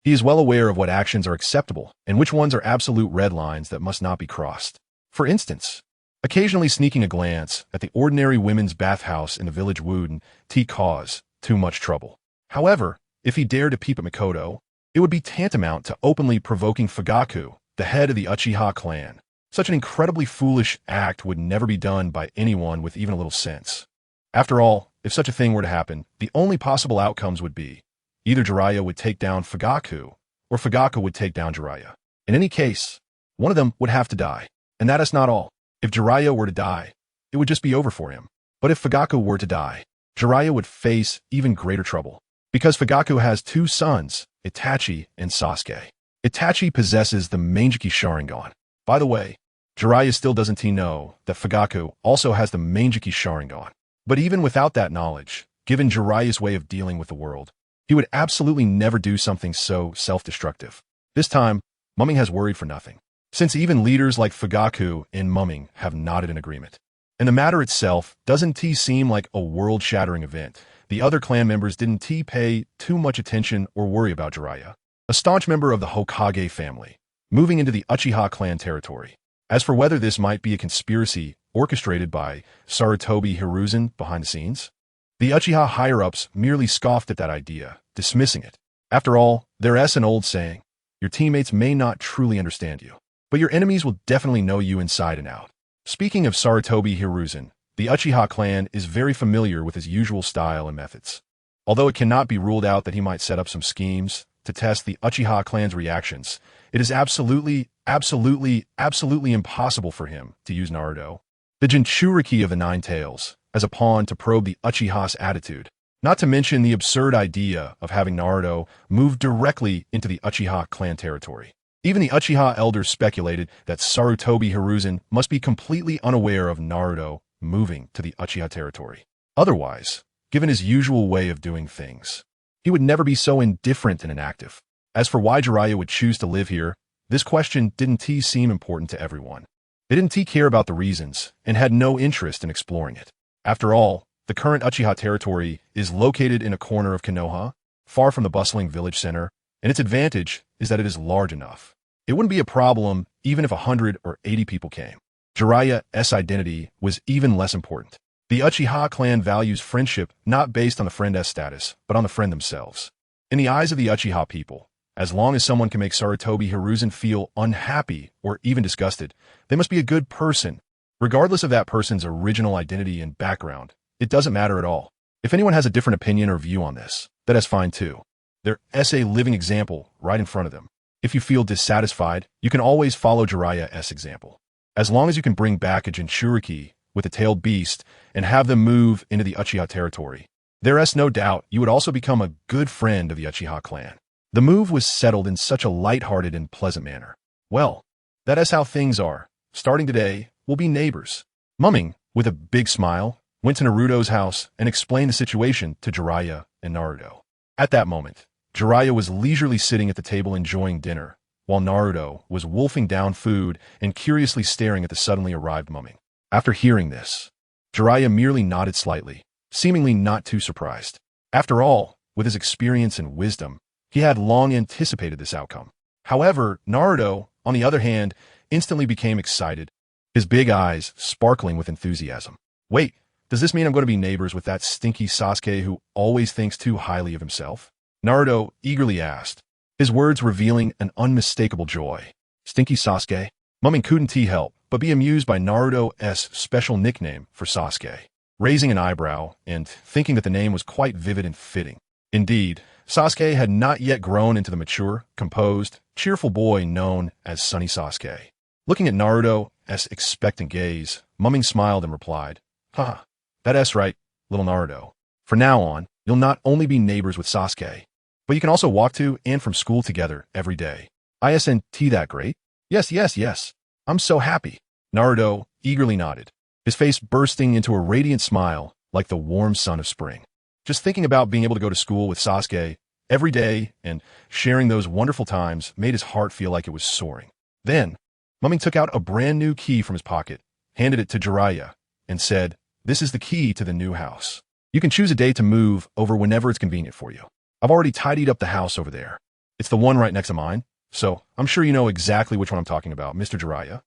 S1: he is well aware of what actions are acceptable and which ones are absolute red lines that must not be crossed. For instance, occasionally sneaking a glance at the ordinary women's bathhouse in the village wouldn't cause too much trouble. However, if he dared to peep at Mikoto, it would be tantamount to openly provoking Fugaku, the head of the Uchiha clan. Such an incredibly foolish act would never be done by anyone with even a little sense. After all, if such a thing were to happen, the only possible outcomes would be either Jeriah would take down Fugaku, or Fugaku would take down Jeriah. In any case, one of them would have to die. And that is not all. If Jeriah were to die, it would just be over for him. But if Fugaku were to die, Jeriah would face even greater trouble. Because Fugaku has two sons, Itachi and Sasuke. Itachi possesses the Mangekyō Sharingan. By the way, Jeriah still doesn't know that Fugaku also has the Mangekyō Sharingan. But even without that knowledge, given Jeriah's way of dealing with the world, he would absolutely never do something so self-destructive. This time, Ming has worried for nothing, since even leaders like Fugaku and Ming have nodded in agreement. And the matter itself doesn't seem like a world-shattering event. The other clan members didn't pay too much attention or worry about Jeriah, a staunch member of the Hokage family, moving into the Uchiha clan territory. As for whether this might be a conspiracy orchestrated by Sarutobi Hiruzen behind the scenes, the Uchiha higher-ups merely scoffed at that idea, dismissing it. After all, there's an old saying, your teammates may not truly understand you, but your enemies will definitely know you inside and out. Speaking of Sarutobi Hiruzen, the Uchiha clan is very familiar with his usual style and methods. Although it cannot be ruled out that he might set up some schemes to test the Uchiha clan's reactions, it is absolutely impossible for him to use Naruto, the Jinchuriki of the Nine Tails, as a pawn to probe the Uchiha's attitude. Not to mention the absurd idea of having Naruto move directly into the Uchiha clan territory. Even the Uchiha elders speculated that Sarutobi Hiruzen must be completely unaware of Naruto moving to the Uchiha territory. Otherwise, given his usual way of doing things, he would never be so indifferent and inactive. As for why Jeriah would choose to live here, this question didn't seem important to everyone. They didn't care about the reasons and had no interest in exploring it. After all, the current Uchiha territory is located in a corner of Konoha, far from the bustling village center, and its advantage is that it is large enough. It wouldn't be a problem even if 100 or 80 people came. Jeriah's identity was even less important. The Uchiha clan values friendship not based on the friend's status, but on the friend themselves. In the eyes of the Uchiha people, as long as someone can make Sarutobi Hiruzen feel unhappy or even disgusted, they must be a good person. Regardless of that person's original identity and background, it doesn't matter at all. If anyone has a different opinion or view on this, that is fine too. There's a living example right in front of them. If you feel dissatisfied, you can always follow Jeriah's example. As long as you can bring back a Jinchuriki with a tailed beast and have them move into the Uchiha territory, there's no doubt you would also become a good friend of the Uchiha clan. The move was settled in such a light-hearted and pleasant manner. Well, that is how things are. Starting today, we'll be neighbors. Ming, with a big smile, went to Naruto's house and explained the situation to Jeriah and Naruto. At that moment, Jeriah was leisurely sitting at the table enjoying dinner, while Naruto was wolfing down food and curiously staring at the suddenly arrived Ming. After hearing this, Jeriah merely nodded slightly, seemingly not too surprised. After all, with his experience and wisdom, he had long anticipated this outcome. However, Naruto, on the other hand, instantly became excited, his big eyes sparkling with enthusiasm. Wait, does this mean I'm going to be neighbors with that stinky Sasuke who always thinks too highly of himself? Naruto eagerly asked, his words revealing an unmistakable joy. Stinky Sasuke? Ming couldn't help but be amused by Naruto's special nickname for Sasuke, raising an eyebrow and thinking that the name was quite vivid and fitting. Indeed, Sasuke had not yet grown into the mature, composed, cheerful boy known as Sunny Sasuke. Looking at Naruto's expectant gaze, Ming smiled and replied, "Haha, that's right, little Naruto. From now on, you'll not only be neighbors with Sasuke, but you can also walk to and from school together every day. Isn't that great?" Yes. I'm so happy. Naruto eagerly nodded, his face bursting into a radiant smile like the warm sun of spring. Just thinking about being able to go to school with Sasuke every day and sharing those wonderful times made his heart feel like it was soaring. Then, Ming took out a brand new key from his pocket, handed it to Jeriah, and said, "This is the key to the new house. You can choose a day to move over whenever it's convenient for you. I've already tidied up the house over there. It's the one right next to mine, so I'm sure you know exactly which one I'm talking about, Mr. Jeriah."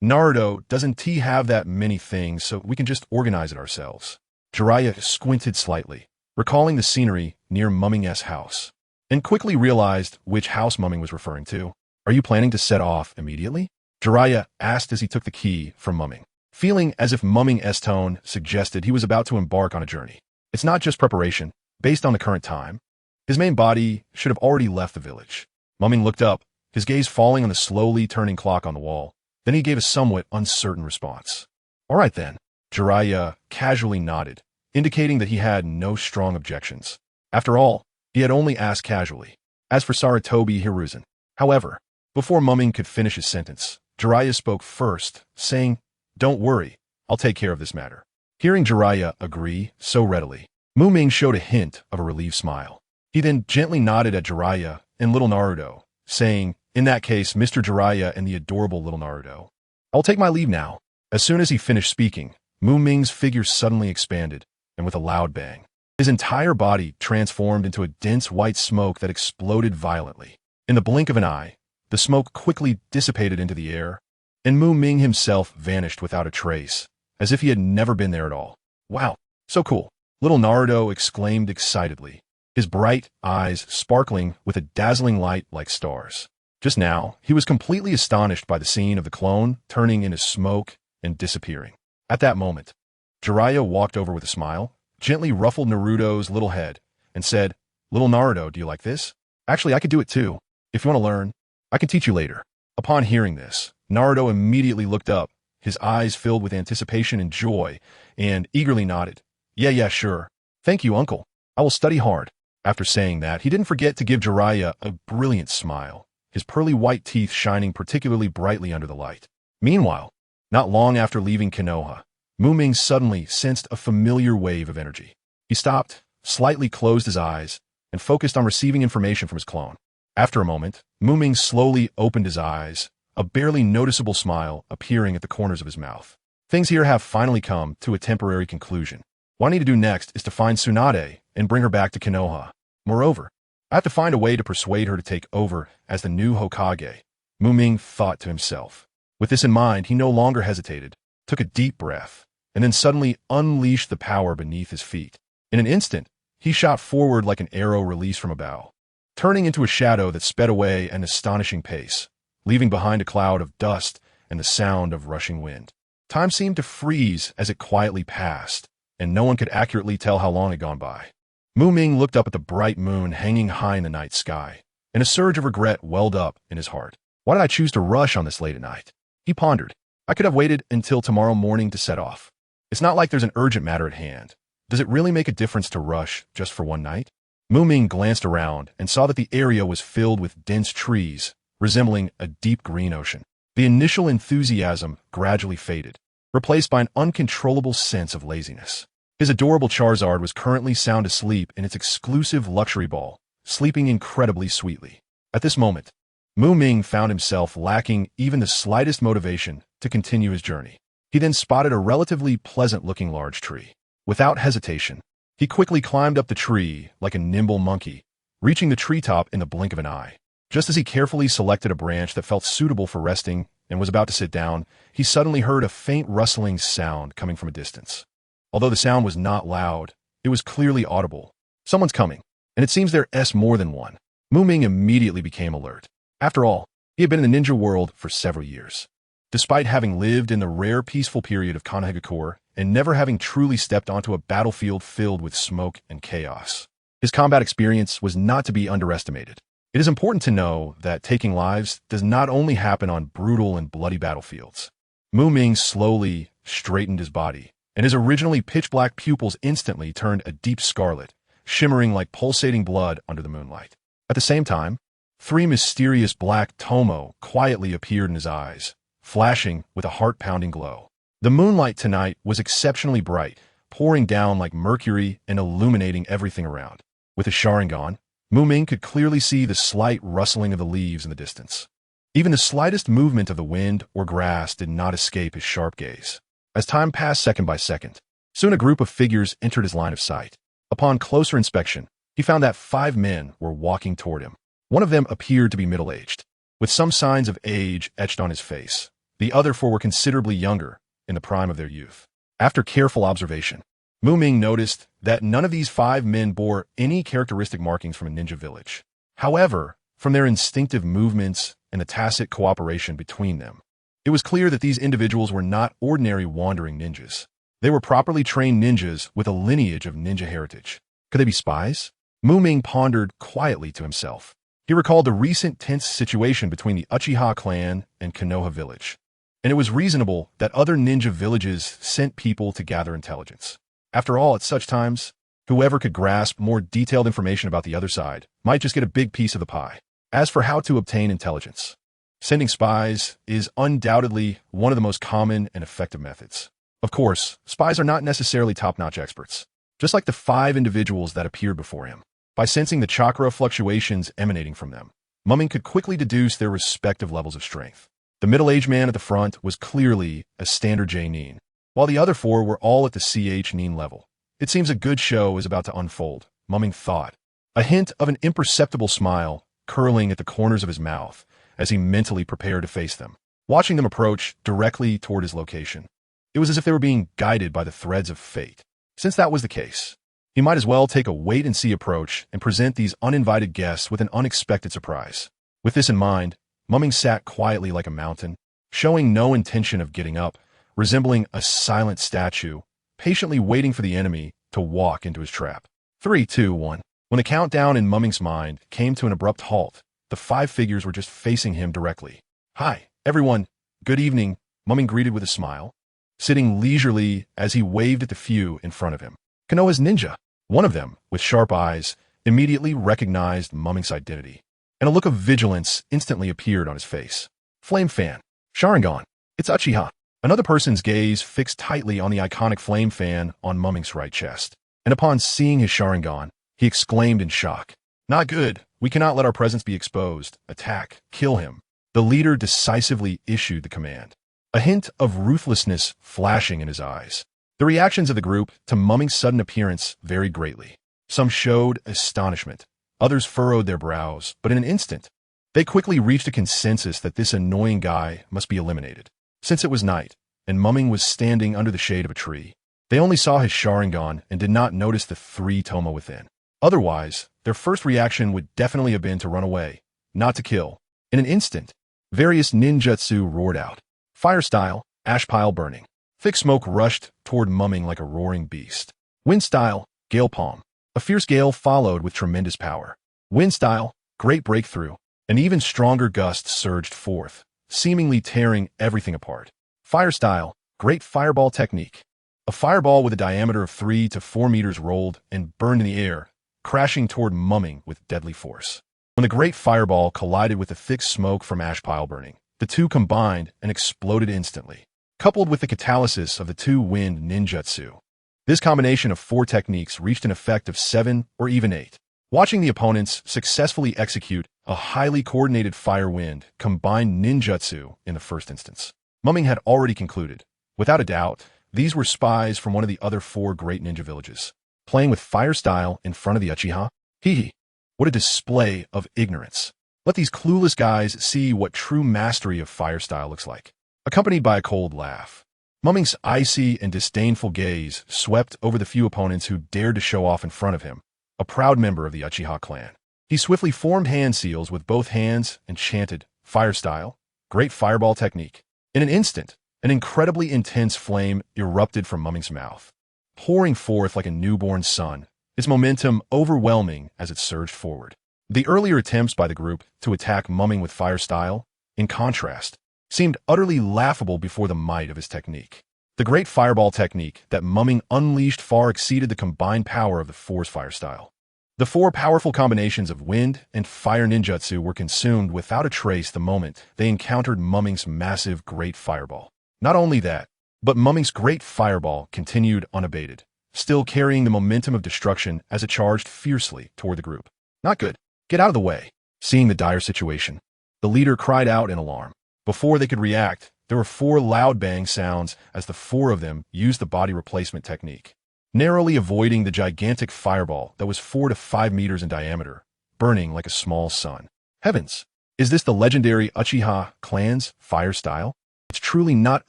S1: Naruto, doesn't he have that many things, so we can just organize it ourselves? Jeriah squinted slightly, recalling the scenery near Ming's house, and quickly realized which house Ming was referring to. "Are you planning to set off immediately?" Jeriah asked as he took the key from Ming, feeling as if Ming's tone suggested he was about to embark on a journey. It's not just preparation. Based on the current time, his main body should have already left the village. Ming looked up, his gaze falling on the slowly turning clock on the wall. Then he gave a somewhat uncertain response. "All right then." Jeriah casually nodded, indicating that he had no strong objections. After all, he had only asked casually. As for Sarutobi Hiruzen, however, before Ming could finish his sentence, Jeriah spoke first, saying, "Don't worry, I'll take care of this matter." Hearing Jeriah agree so readily, Ming showed a hint of a relieved smile. He then gently nodded at Jeriah and little Naruto, saying, "In that case, Mr. Jeriah and the adorable little Naruto, I'll take my leave now." As soon as he finished speaking, Ming's figure suddenly expanded, and with a loud bang, his entire body transformed into a dense white smoke that exploded violently. In the blink of an eye, the smoke quickly dissipated into the air, and Ming himself vanished without a trace, as if he had never been there at all. "Wow, so cool," little Naruto exclaimed excitedly, his bright eyes sparkling with a dazzling light like stars. Just now, he was completely astonished by the scene of the clone turning into smoke and disappearing. At that moment, Jeriah walked over with a smile, gently ruffled Naruto's little head, and said, "Little Naruto, do you like this? Actually, I could do it too. If you want to learn, I can teach you later." Upon hearing this, Naruto immediately looked up, his eyes filled with anticipation and joy, and eagerly nodded. Yeah, sure. Thank you, uncle. I will study hard." After saying that, he didn't forget to give Jeriah a brilliant smile, his pearly white teeth shining particularly brightly under the light. Meanwhile, not long after leaving Konoha, Ming suddenly sensed a familiar wave of energy. He stopped, slightly closed his eyes, and focused on receiving information from his clone. After a moment, Ming slowly opened his eyes, a barely noticeable smile appearing at the corners of his mouth. Things here have finally come to a temporary conclusion. What I need to do next is to find Tsunade and bring her back to Konoha. Moreover, I have to find a way to persuade her to take over as the new Hokage, Ming thought to himself. With this in mind, he no longer hesitated, took a deep breath, and then suddenly unleashed the power beneath his feet. In an instant, he shot forward like an arrow released from a bow, turning into a shadow that sped away at an astonishing pace, leaving behind a cloud of dust and the sound of rushing wind. Time seemed to freeze as it quietly passed, and no one could accurately tell how long had gone by. Ming looked up at the bright moon hanging high in the night sky, and a surge of regret welled up in his heart. Why did I choose to rush on this late at night? He pondered. I could have waited until tomorrow morning to set off. It's not like there's an urgent matter at hand. Does it really make a difference to rush just for one night? Ming glanced around and saw that the area was filled with dense trees, resembling a deep green ocean. The initial enthusiasm gradually faded, replaced by an uncontrollable sense of laziness. His adorable Charizard was currently sound asleep in its exclusive luxury ball, sleeping incredibly sweetly. At this moment, Ming found himself lacking even the slightest motivation to continue his journey. He then spotted a relatively pleasant-looking large tree. Without hesitation, he quickly climbed up the tree like a nimble monkey, reaching the treetop in the blink of an eye. Just as he carefully selected a branch that felt suitable for resting and was about to sit down, he suddenly heard a faint rustling sound coming from a distance. Although the sound was not loud, it was clearly audible. Someone's coming, and it seems there's more than one. Ming immediately became alert. After all, he had been in the ninja world for several years. Despite having lived in the rare peaceful period of Konoha and never having truly stepped onto a battlefield filled with smoke and chaos, his combat experience was not to be underestimated. It is important to know that taking lives does not only happen on brutal and bloody battlefields. Ming slowly straightened his body, and his originally pitch-black pupils instantly turned a deep scarlet, shimmering like pulsating blood under the moonlight. At the same time, 3 mysterious black tomo quietly appeared in his eyes, flashing with a heart-pounding glow. The moonlight tonight was exceptionally bright, pouring down like mercury and illuminating everything around. With his Sharingan, Ming could clearly see the slight rustling of the leaves in the distance. Even the slightest movement of the wind or grass did not escape his sharp gaze. As time passed second by second, soon a group of figures entered his line of sight. Upon closer inspection, he found that 5 men were walking toward him. One of them appeared to be middle-aged, with some signs of age etched on his face. The other 4 were considerably younger, in the prime of their youth. After careful observation, Ming noticed that none of these 5 men bore any characteristic markings from a ninja village. However, from their instinctive movements and the tacit cooperation between them, it was clear that these individuals were not ordinary wandering ninjas. They were properly trained ninjas with a lineage of ninja heritage. Could they be spies? Ming pondered quietly to himself. He recalled the recent tense situation between the Uchiha clan and Konoha village, and it was reasonable that other ninja villages sent people to gather intelligence. After all, at such times, whoever could grasp more detailed information about the other side might just get a big piece of the pie. As for how to obtain intelligence, sending spies is undoubtedly one of the most common and effective methods. Of course, spies are not necessarily top-notch experts, just like the 5 individuals that appeared before him. By sensing the chakra fluctuations emanating from them, Ming could quickly deduce their respective levels of strength. The middle-aged man at the front was clearly a standard J Nin, while the other 4 were all at the CH Nin level. It seems a good show is about to unfold, Ming thought, a hint of an imperceptible smile curling at the corners of his mouth as he mentally prepared to face them. Watching them approach directly toward his location, it was as if they were being guided by the threads of fate. Since that was the case, he might as well take a wait-and-see approach and present these uninvited guests with an unexpected surprise. With this in mind, Ming sat quietly like a mountain, showing no intention of getting up, resembling a silent statue, patiently waiting for the enemy to walk into his trap. 3, 2, 1. When the countdown in Ming's mind came to an abrupt halt, the 5 figures were just facing him directly. "Hi, everyone. Good evening," Ming greeted with a smile, sitting leisurely as he waved at the few in front of him. Konoha's ninja. One of them, with sharp eyes, immediately recognized Ming's identity, and a look of vigilance instantly appeared on his face. "Flame fan. Sharingan. It's Uchiha." Another person's gaze fixed tightly on the iconic flame fan on Ming's right chest, and upon seeing his Sharingan, he exclaimed in shock. "Not good. We cannot let our presence be exposed. Attack. Kill him." The leader decisively issued the command, a hint of ruthlessness flashing in his eyes. The reactions of the group to Ming's sudden appearance varied greatly. Some showed astonishment, others furrowed their brows, but in an instant, they quickly reached a consensus that this annoying guy must be eliminated. Since it was night, and Ming was standing under the shade of a tree, they only saw his Sharingan and did not notice the 3 Toma within. Otherwise, their first reaction would definitely have been to run away, not to kill. In an instant, various ninjutsu roared out. Fire style, ash pile burning. Thick smoke rushed toward Ming like a roaring beast. Wind style, gale palm. A fierce gale followed with tremendous power. Wind style, great breakthrough. An even stronger gust surged forth, seemingly tearing everything apart. Fire style, great fireball technique. A fireball with a diameter of 3 to 4 meters rolled and burned in the air, crashing toward Ming with deadly force. When the great fireball collided with the thick smoke from ash pile burning, the two combined and exploded instantly. Coupled with the catalysis of the 2 wind ninjutsu, this combination of 4 techniques reached an effect of 7 or even 8. Watching the opponents successfully execute a highly coordinated fire-wind combined ninjutsu in the first instance, Ming had already concluded, without a doubt, these were spies from one of the other 4 great ninja villages. Playing with fire style in front of the Uchiha? Hee. What a display of ignorance. Let these clueless guys see what true mastery of fire style looks like. Accompanied by a cold laugh, Ming's icy and disdainful gaze swept over the few opponents who dared to show off in front of him, a proud member of the Uchiha clan. He swiftly formed hand seals with both hands and chanted, "Fire style, great fireball technique." In an instant, an incredibly intense flame erupted from Ming's mouth, pouring forth like a newborn sun, its momentum overwhelming as it surged forward. The earlier attempts by the group to attack Ming with fire style, in contrast, seemed utterly laughable before the might of his technique. The great fireball technique that Ming unleashed far exceeded the combined power of the 4's fire style. The 4 powerful combinations of wind and fire ninjutsu were consumed without a trace the moment they encountered Ming's massive great fireball. Not only that, but Ming's great fireball continued unabated, still carrying the momentum of destruction as it charged fiercely toward the group. Not good. Get out of the way. Seeing the dire situation, the leader cried out in alarm. Before they could react, there were 4 loud bang sounds as the 4 of them used the body replacement technique, narrowly avoiding the gigantic fireball that was 4 to 5 meters in diameter, burning like a small sun. Heavens! Is this the legendary Uchiha clan's fire style? It's truly not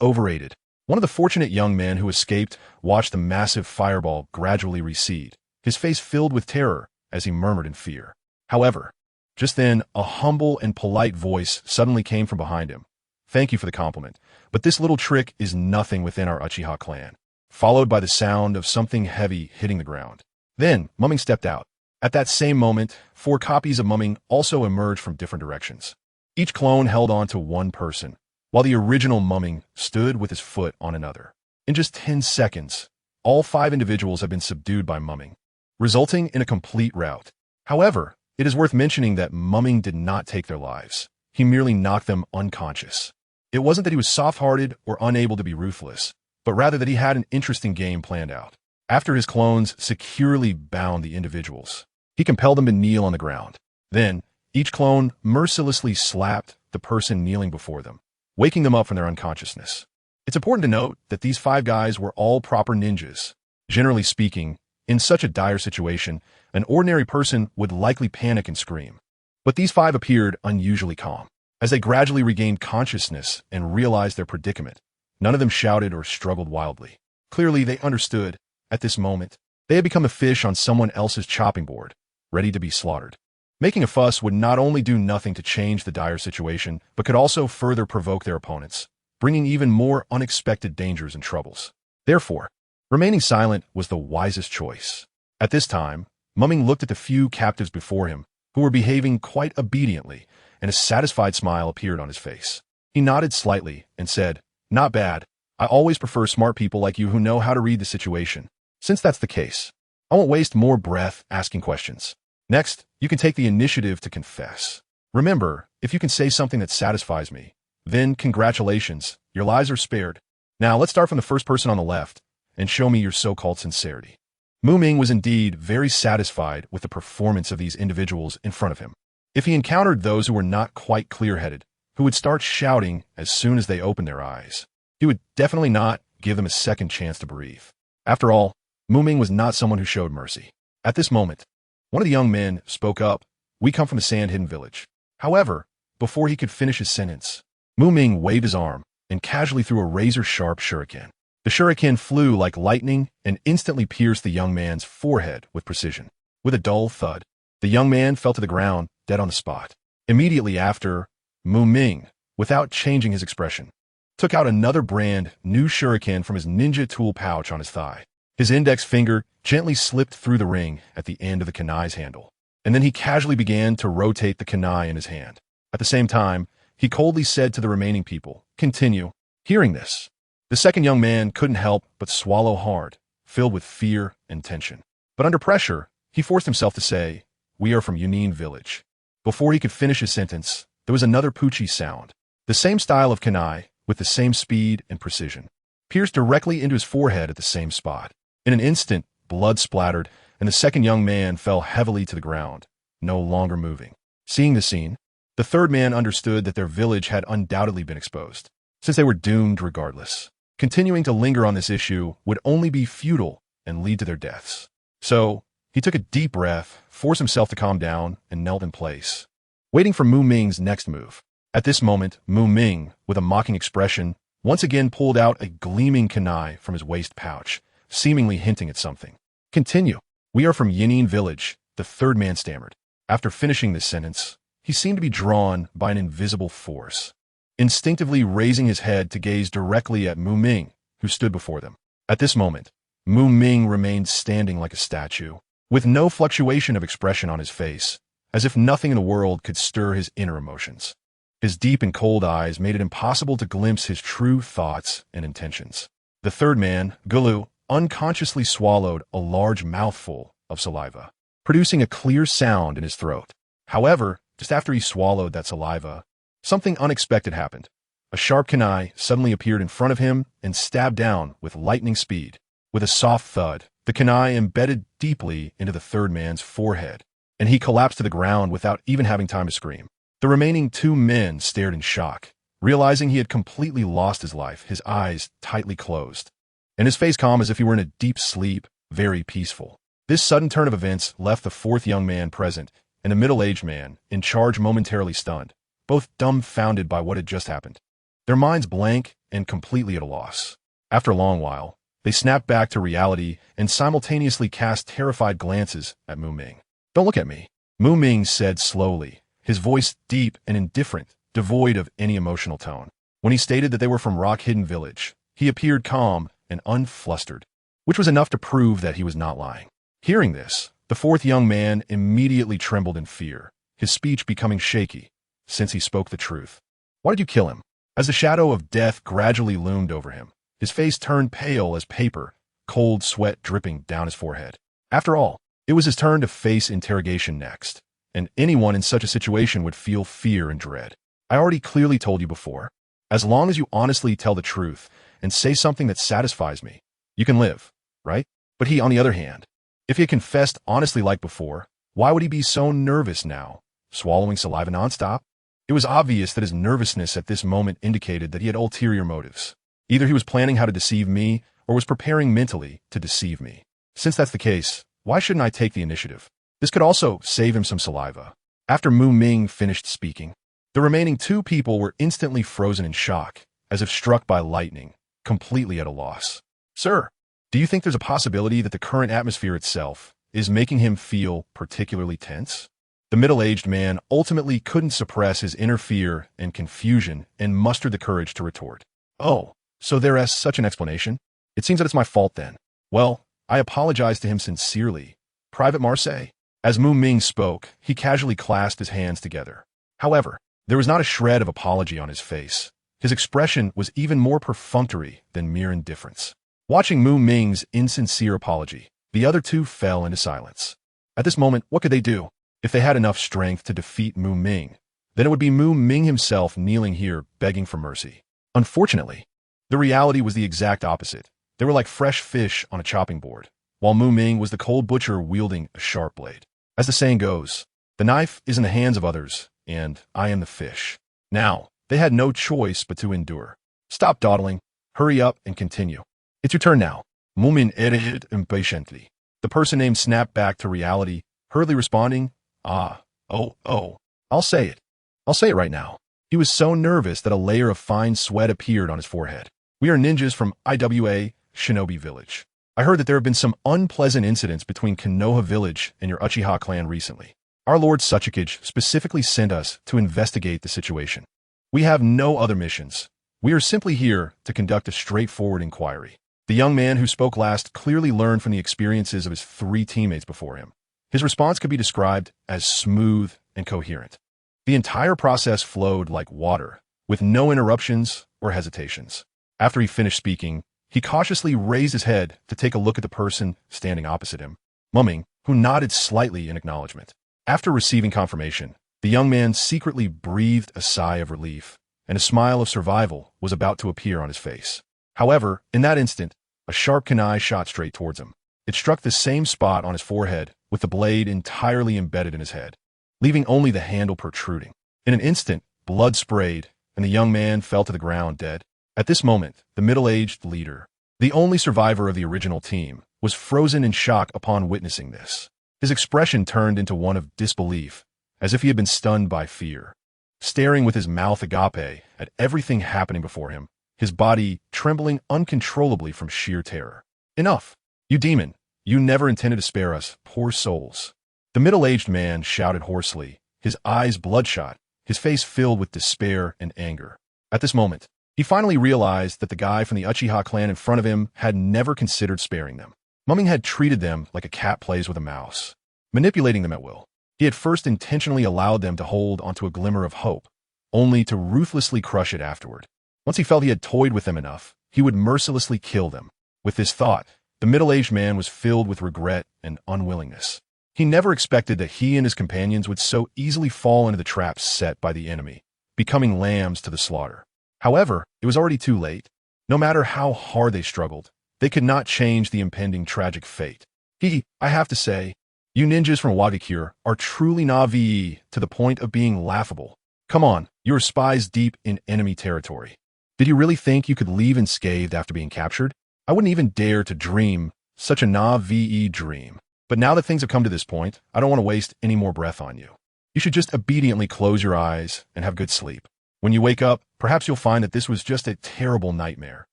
S1: overrated. One of the fortunate young men who escaped watched the massive fireball gradually recede, his face filled with terror as he murmured in fear. However, just then, a humble and polite voice suddenly came from behind him. Thank you for the compliment, but this little trick is nothing within our Uchiha clan. Followed by the sound of something heavy hitting the ground. Then, Ming stepped out. At that same moment, 4 copies of Ming also emerged from different directions. Each clone held on to one person, while the original Ming stood with his foot on another. In just 10 seconds, all 5 individuals have been subdued by Ming, resulting in a complete rout. However, it is worth mentioning that Ming did not take their lives. He merely knocked them unconscious. It wasn't that he was soft-hearted or unable to be ruthless, but rather that he had an interesting game planned out. After his clones securely bound the individuals, he compelled them to kneel on the ground. Then, each clone mercilessly slapped the person kneeling before them, waking them up from their unconsciousness. It's important to note that these 5 guys were all proper ninjas. Generally speaking, in such a dire situation, an ordinary person would likely panic and scream. But these 5 appeared unusually calm. As they gradually regained consciousness and realized their predicament, none of them shouted or struggled wildly. Clearly, they understood, at this moment, they had become a fish on someone else's chopping board, ready to be slaughtered. Making a fuss would not only do nothing to change the dire situation, but could also further provoke their opponents, bringing even more unexpected dangers and troubles. Therefore, remaining silent was the wisest choice. At this time, Ming looked at the few captives before him, who were behaving quite obediently, and a satisfied smile appeared on his face. He nodded slightly and said, "Not bad. I always prefer smart people like you who know how to read the situation. Since that's the case, I won't waste more breath asking questions. Next, you can take the initiative to confess. Remember, if you can say something that satisfies me, then congratulations, your lives are spared. Now let's start from the first person on the left and show me your so-called sincerity." Ming was indeed very satisfied with the performance of these individuals in front of him. If he encountered those who were not quite clear-headed, who would start shouting as soon as they opened their eyes, he would definitely not give them a second chance to breathe. After all, Ming was not someone who showed mercy. At this moment, one of the young men spoke up. "We come from the sand-hidden village." However, before he could finish his sentence, Ming waved his arm and casually threw a razor-sharp shuriken. The shuriken flew like lightning and instantly pierced the young man's forehead with precision. With a dull thud, the young man fell to the ground, dead on the spot. Immediately after, Ming, without changing his expression, took out another brand new shuriken from his ninja tool pouch on his thigh. His index finger gently slipped through the ring at the end of the kunai's handle, and then he casually began to rotate the kunai in his hand. At the same time, he coldly said to the remaining people, "Continue." Hearing this, the second young man couldn't help but swallow hard, filled with fear and tension. But under pressure, he forced himself to say, "We are from Yunin village." Before he could finish his sentence, there was another Pucci sound. The same style of kunai, with the same speed and precision, pierced directly into his forehead at the same spot. In an instant, blood splattered, and the second young man fell heavily to the ground, no longer moving. Seeing the scene, the third man understood that their village had undoubtedly been exposed, since they were doomed regardless. Continuing to linger on this issue would only be futile and lead to their deaths. So, he took a deep breath, forced himself to calm down, and knelt in place, waiting for Ming's next move. At this moment, Ming, with a mocking expression, once again pulled out a gleaming kunai from his waist pouch, seemingly hinting at something. "Continue. We are from Yunin village," the third man stammered. After finishing this sentence, he seemed to be drawn by an invisible force, instinctively raising his head to gaze directly at Ming, who stood before them. At this moment, Ming remained standing like a statue, with no fluctuation of expression on his face, as if nothing in the world could stir his inner emotions. His deep and cold eyes made it impossible to glimpse his true thoughts and intentions. The third man, Gulu, unconsciously swallowed a large mouthful of saliva, producing a clear sound in his throat. However, just after he swallowed that saliva, something unexpected happened. A sharp kunai suddenly appeared in front of him and stabbed down with lightning speed. With a soft thud, The kunai embedded deeply into the third man's forehead, and he collapsed to the ground without even having time to scream. The remaining two men stared in shock, realizing he had completely lost his life, his eyes tightly closed, and his face calm as if he were in a deep sleep, very peaceful. This sudden turn of events left the fourth young man present and a middle-aged man in charge momentarily stunned, both dumbfounded by what had just happened, their minds blank and completely at a loss. After a long while, they snapped back to reality and simultaneously cast terrified glances at Mu Ming. "Don't look at me," Mu Ming said slowly, his voice deep and indifferent, devoid of any emotional tone. When he stated that they were from Rock Hidden Village, he appeared calm and unflustered, which was enough to prove that he was not lying. Hearing this, the fourth young man immediately trembled in fear, his speech becoming shaky, since he spoke the truth. "Why did you kill him?" As the shadow of death gradually loomed over him, his face turned pale as paper, cold sweat dripping down his forehead. After all, it was his turn to face interrogation next, and anyone in such a situation would feel fear and dread. "I already clearly told you before. As long as you honestly tell the truth and say something that satisfies me, you can live, right?" But he, on the other hand, if he had confessed honestly like before, why would he be so nervous now, swallowing saliva nonstop? It was obvious that his nervousness at this moment indicated that he had ulterior motives. Either he was planning how to deceive me or was preparing mentally to deceive me. Since that's the case, why shouldn't I take the initiative? This could also save him some saliva. After Mu Ming finished speaking, the remaining two people were instantly frozen in shock, as if struck by lightning, completely at a loss. "Sir, do you think there's a possibility that the current atmosphere itself is making him feel particularly tense?" The middle-aged man ultimately couldn't suppress his inner fear and confusion and mustered the courage to retort. "Oh, so there is such an explanation? It seems that it's my fault then. Well, I apologize to him sincerely. Private Marseille." As Mu Ming spoke, he casually clasped his hands together. However, there was not a shred of apology on his face. His expression was even more perfunctory than mere indifference. Watching Mu Ming's insincere apology, the other two fell into silence. At this moment, what could they do? If they had enough strength to defeat Mu Ming, then it would be Mu Ming himself kneeling here begging for mercy. Unfortunately, the reality was the exact opposite. They were like fresh fish on a chopping board, while Mu Ming was the cold butcher wielding a sharp blade. As the saying goes, the knife is in the hands of others, and I am the fish. Now, they had no choice but to endure. "Stop dawdling, hurry up and continue. It's your turn now." Mu Ming edited impatiently. The person named snapped back to reality, hurriedly responding, I'll say it. I'll say it right now." He was so nervous that a layer of fine sweat appeared on his forehead. "We are ninjas from IWA, Shinobi Village. I heard that there have been some unpleasant incidents between Konoha Village and your Uchiha clan recently. Our Lord Hokage specifically sent us to investigate the situation. We have no other missions. We are simply here to conduct a straightforward inquiry." The young man who spoke last clearly learned from the experiences of his three teammates before him. His response could be described as smooth and coherent. The entire process flowed like water, with no interruptions or hesitations. After he finished speaking, he cautiously raised his head to take a look at the person standing opposite him, Ming, who nodded slightly in acknowledgement. After receiving confirmation, the young man secretly breathed a sigh of relief, and a smile of survival was about to appear on his face. However, in that instant, a sharp kunai shot straight towards him. It struck the same spot on his forehead, with the blade entirely embedded in his head, leaving only the handle protruding. In an instant, blood sprayed, and the young man fell to the ground dead. At this moment, the middle-aged leader, the only survivor of the original team, was frozen in shock upon witnessing this. His expression turned into one of disbelief, as if he had been stunned by fear. Staring with his mouth agape at everything happening before him, his body trembling uncontrollably from sheer terror. "Enough! You demon! You never intended to spare us, poor souls." The middle-aged man shouted hoarsely, his eyes bloodshot, his face filled with despair and anger. At this moment, he finally realized that the guy from the Uchiha clan in front of him had never considered sparing them. Ming had treated them like a cat plays with a mouse, manipulating them at will. He had first intentionally allowed them to hold onto a glimmer of hope, only to ruthlessly crush it afterward. Once he felt he had toyed with them enough, he would mercilessly kill them. With this thought, the middle-aged man was filled with regret and unwillingness. He never expected that he and his companions would so easily fall into the traps set by the enemy, becoming lambs to the slaughter. However, it was already too late. No matter how hard they struggled, they could not change the impending tragic fate. I have to say, you ninjas from Wagakure are truly naive to the point of being laughable. Come on, you're spies deep in enemy territory. Did you really think you could leave unscathed after being captured? I wouldn't even dare to dream such a naive dream. But now that things have come to this point, I don't want to waste any more breath on you. You should just obediently close your eyes and have good sleep. When you wake up, perhaps you'll find that this was just a terrible nightmare.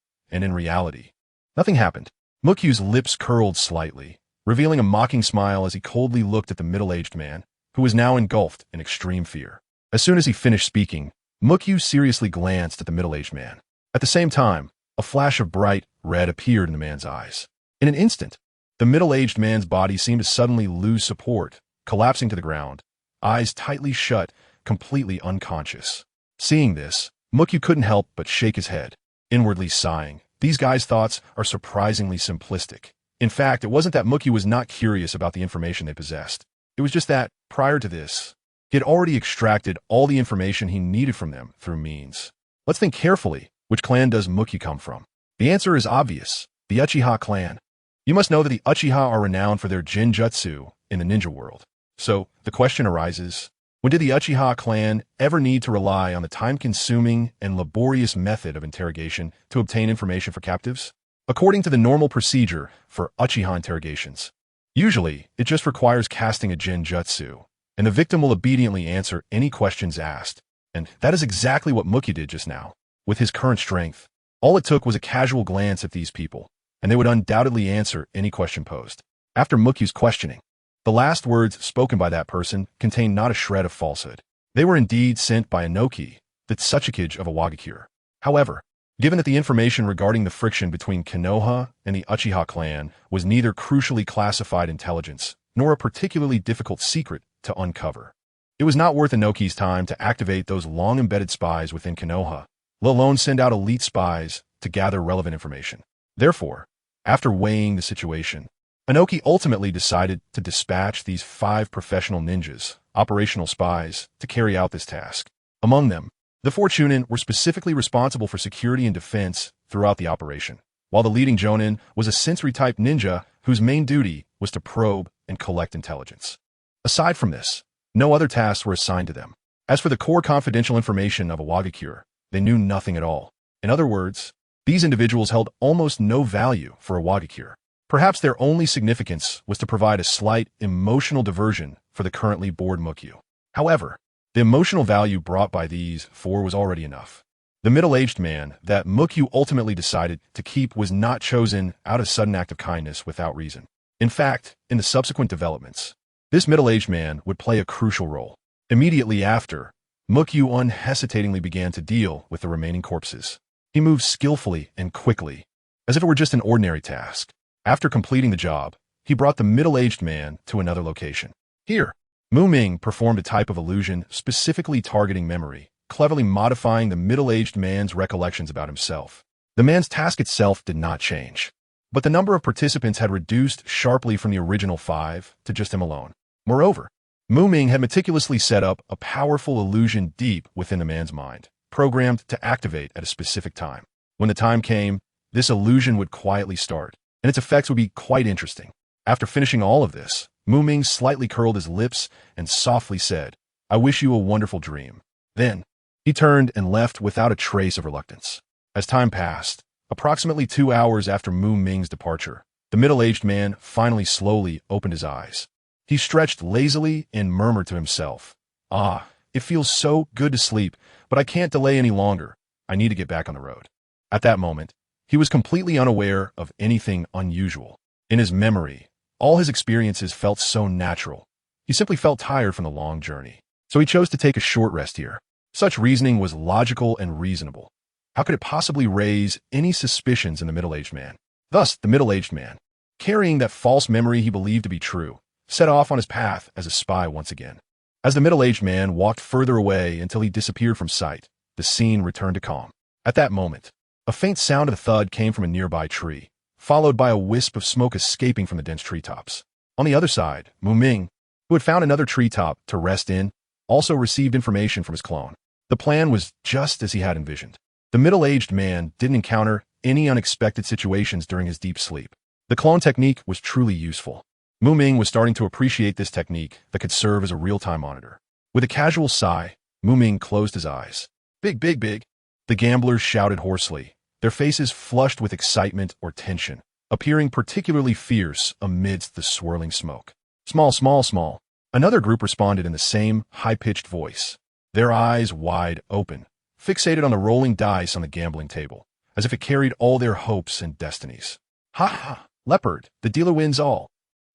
S1: And in reality, nothing happened. Mukyu's lips curled slightly, revealing a mocking smile as he coldly looked at the middle-aged man, who was now engulfed in extreme fear. As soon as he finished speaking, Mukyu seriously glanced at the middle-aged man. At the same time, a flash of bright red appeared in the man's eyes. In an instant, the middle-aged man's body seemed to suddenly lose support, collapsing to the ground, eyes tightly shut, completely unconscious. Seeing this, Mukyu couldn't help but shake his head, inwardly sighing. These guys' thoughts are surprisingly simplistic. In fact, it wasn't that Mukyu was not curious about the information they possessed. It was just that, prior to this, he had already extracted all the information he needed from them through means. Let's think carefully. Which clan does Mukyu come from? The answer is obvious. The Uchiha clan. You must know that the Uchiha are renowned for their Jinjutsu in the ninja world. So, the question arises, when did the Uchiha clan ever need to rely on the time-consuming and laborious method of interrogation to obtain information for captives? According to the normal procedure for Uchiha interrogations, usually it just requires casting a Jinjutsu, and the victim will obediently answer any questions asked. And that is exactly what Mukyu did just now. With his current strength, all it took was a casual glance at these people, and they would undoubtedly answer any question posed. After Mukyu's questioning, the last words spoken by that person contained not a shred of falsehood. They were indeed sent by Inoki, the Tsuchikage of a Wagakure. However, given that the information regarding the friction between Konoha and the Uchiha clan was neither crucially classified intelligence nor a particularly difficult secret to uncover, it was not worth Inoki's time to activate those long-embedded spies within Konoha, let alone send out elite spies to gather relevant information. Therefore, after weighing the situation, Inoki ultimately decided to dispatch these 5 professional ninjas, operational spies, to carry out this task. Among them, the 4 Chunin were specifically responsible for security and defense throughout the operation, while the leading Jonin was a sensory-type ninja whose main duty was to probe and collect intelligence. Aside from this, no other tasks were assigned to them. As for the core confidential information of a Wagakure, they knew nothing at all. In other words, these individuals held almost no value for a Wagakure. Perhaps their only significance was to provide a slight emotional diversion for the currently bored Mukyu. However, the emotional value brought by these 4 was already enough. The middle-aged man that Mukyu ultimately decided to keep was not chosen out of sudden act of kindness without reason. In fact, in the subsequent developments, this middle-aged man would play a crucial role. Immediately after, Mukyu unhesitatingly began to deal with the remaining corpses. He moved skillfully and quickly, as if it were just an ordinary task. After completing the job, he brought the middle-aged man to another location. Here, Ming performed a type of illusion specifically targeting memory, cleverly modifying the middle-aged man's recollections about himself. The man's task itself did not change, but the number of participants had reduced sharply from the original 5 to just him alone. Moreover, Ming had meticulously set up a powerful illusion deep within the man's mind, programmed to activate at a specific time. When the time came, this illusion would quietly start, and its effects would be quite interesting. After finishing all of this, Ming slightly curled his lips and softly said, "I wish you a wonderful dream." Then, he turned and left without a trace of reluctance. As time passed, approximately 2 hours after Ming's departure, the middle-aged man finally slowly opened his eyes. He stretched lazily and murmured to himself, "Ah, it feels so good to sleep, but I can't delay any longer. I need to get back on the road." At that moment, he was completely unaware of anything unusual. In his memory, all his experiences felt so natural. He simply felt tired from the long journey. So he chose to take a short rest here. Such reasoning was logical and reasonable. How could it possibly raise any suspicions in the middle-aged man? Thus, the middle-aged man, carrying that false memory he believed to be true, set off on his path as a spy once again. As the middle-aged man walked further away until he disappeared from sight, the scene returned to calm. At that moment, a faint sound of a thud came from a nearby tree, followed by a wisp of smoke escaping from the dense treetops. On the other side, Ming, who had found another treetop to rest in, also received information from his clone. The plan was just as he had envisioned. The middle-aged man didn't encounter any unexpected situations during his deep sleep. The clone technique was truly useful. Ming was starting to appreciate this technique that could serve as a real-time monitor. With a casual sigh, Ming closed his eyes. Big, big, big. The gamblers shouted hoarsely, their faces flushed with excitement or tension, appearing particularly fierce amidst the swirling smoke. Small, small, small. Another group responded in the same high-pitched voice, their eyes wide open, fixated on the rolling dice on the gambling table, as if it carried all their hopes and destinies. Ha ha! Leopard, the dealer wins all.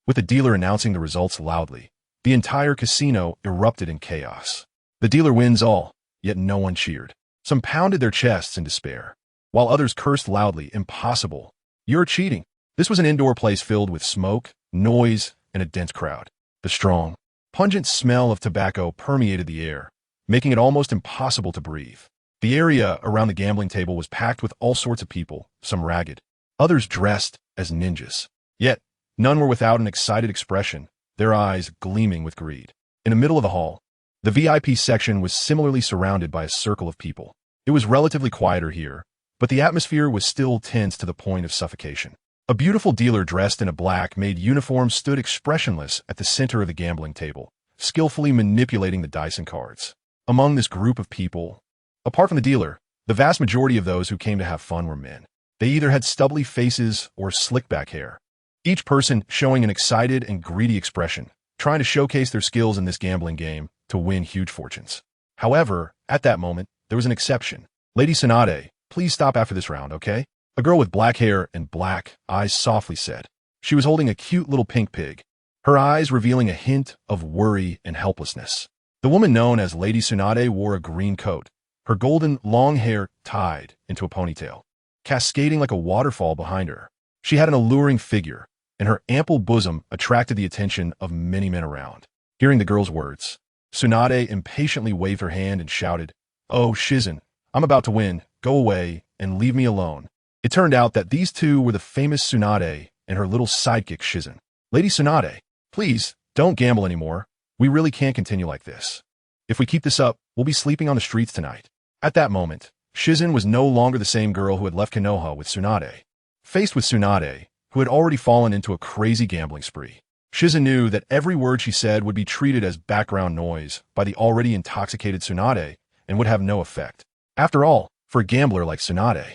S1: With the dealer announcing the results loudly, the entire casino erupted in chaos. The dealer wins all, yet no one cheered. Some pounded their chests in despair, while others cursed loudly, impossible. You're cheating. This was an indoor place filled with smoke, noise, and a dense crowd. The strong, pungent smell of tobacco permeated the air, making it almost impossible to breathe. The area around the gambling table was packed with all sorts of people, some ragged, others dressed as ninjas. Yet, none were without an excited expression, their eyes gleaming with greed. In the middle of the hall, the VIP section was similarly surrounded by a circle of people. It was relatively quieter here, but the atmosphere was still tense to the point of suffocation. A beautiful dealer dressed in a black-made uniform stood expressionless at the center of the gambling table, skillfully manipulating the dice and cards. Among this group of people, apart from the dealer, the vast majority of those who came to have fun were men. They either had stubbly faces or slick-back hair, each person showing an excited and greedy expression, trying to showcase their skills in this gambling game to win huge fortunes. However, at that moment, there was an exception. Lady Tsunade, please stop after this round, okay? A girl with black hair and black eyes softly said. She was holding a cute little pink pig, her eyes revealing a hint of worry and helplessness. The woman known as Lady Tsunade wore a green coat, her golden long hair tied into a ponytail, cascading like a waterfall behind her. She had an alluring figure, and her ample bosom attracted the attention of many men around. Hearing the girl's words, Tsunade impatiently waved her hand and shouted, "Oh, Hiruzen, I'm about to win. Go away and leave me alone." It turned out that these two were the famous Tsunade and her little sidekick Hiruzen. Lady Tsunade, please, don't gamble anymore. We really can't continue like this. If we keep this up, we'll be sleeping on the streets tonight. At that moment, Hiruzen was no longer the same girl who had left Konoha with Tsunade. Faced with Tsunade, who had already fallen into a crazy gambling spree, Hiruzen knew that every word she said would be treated as background noise by the already intoxicated Tsunade and would have no effect. After all, for a gambler like Tsunade,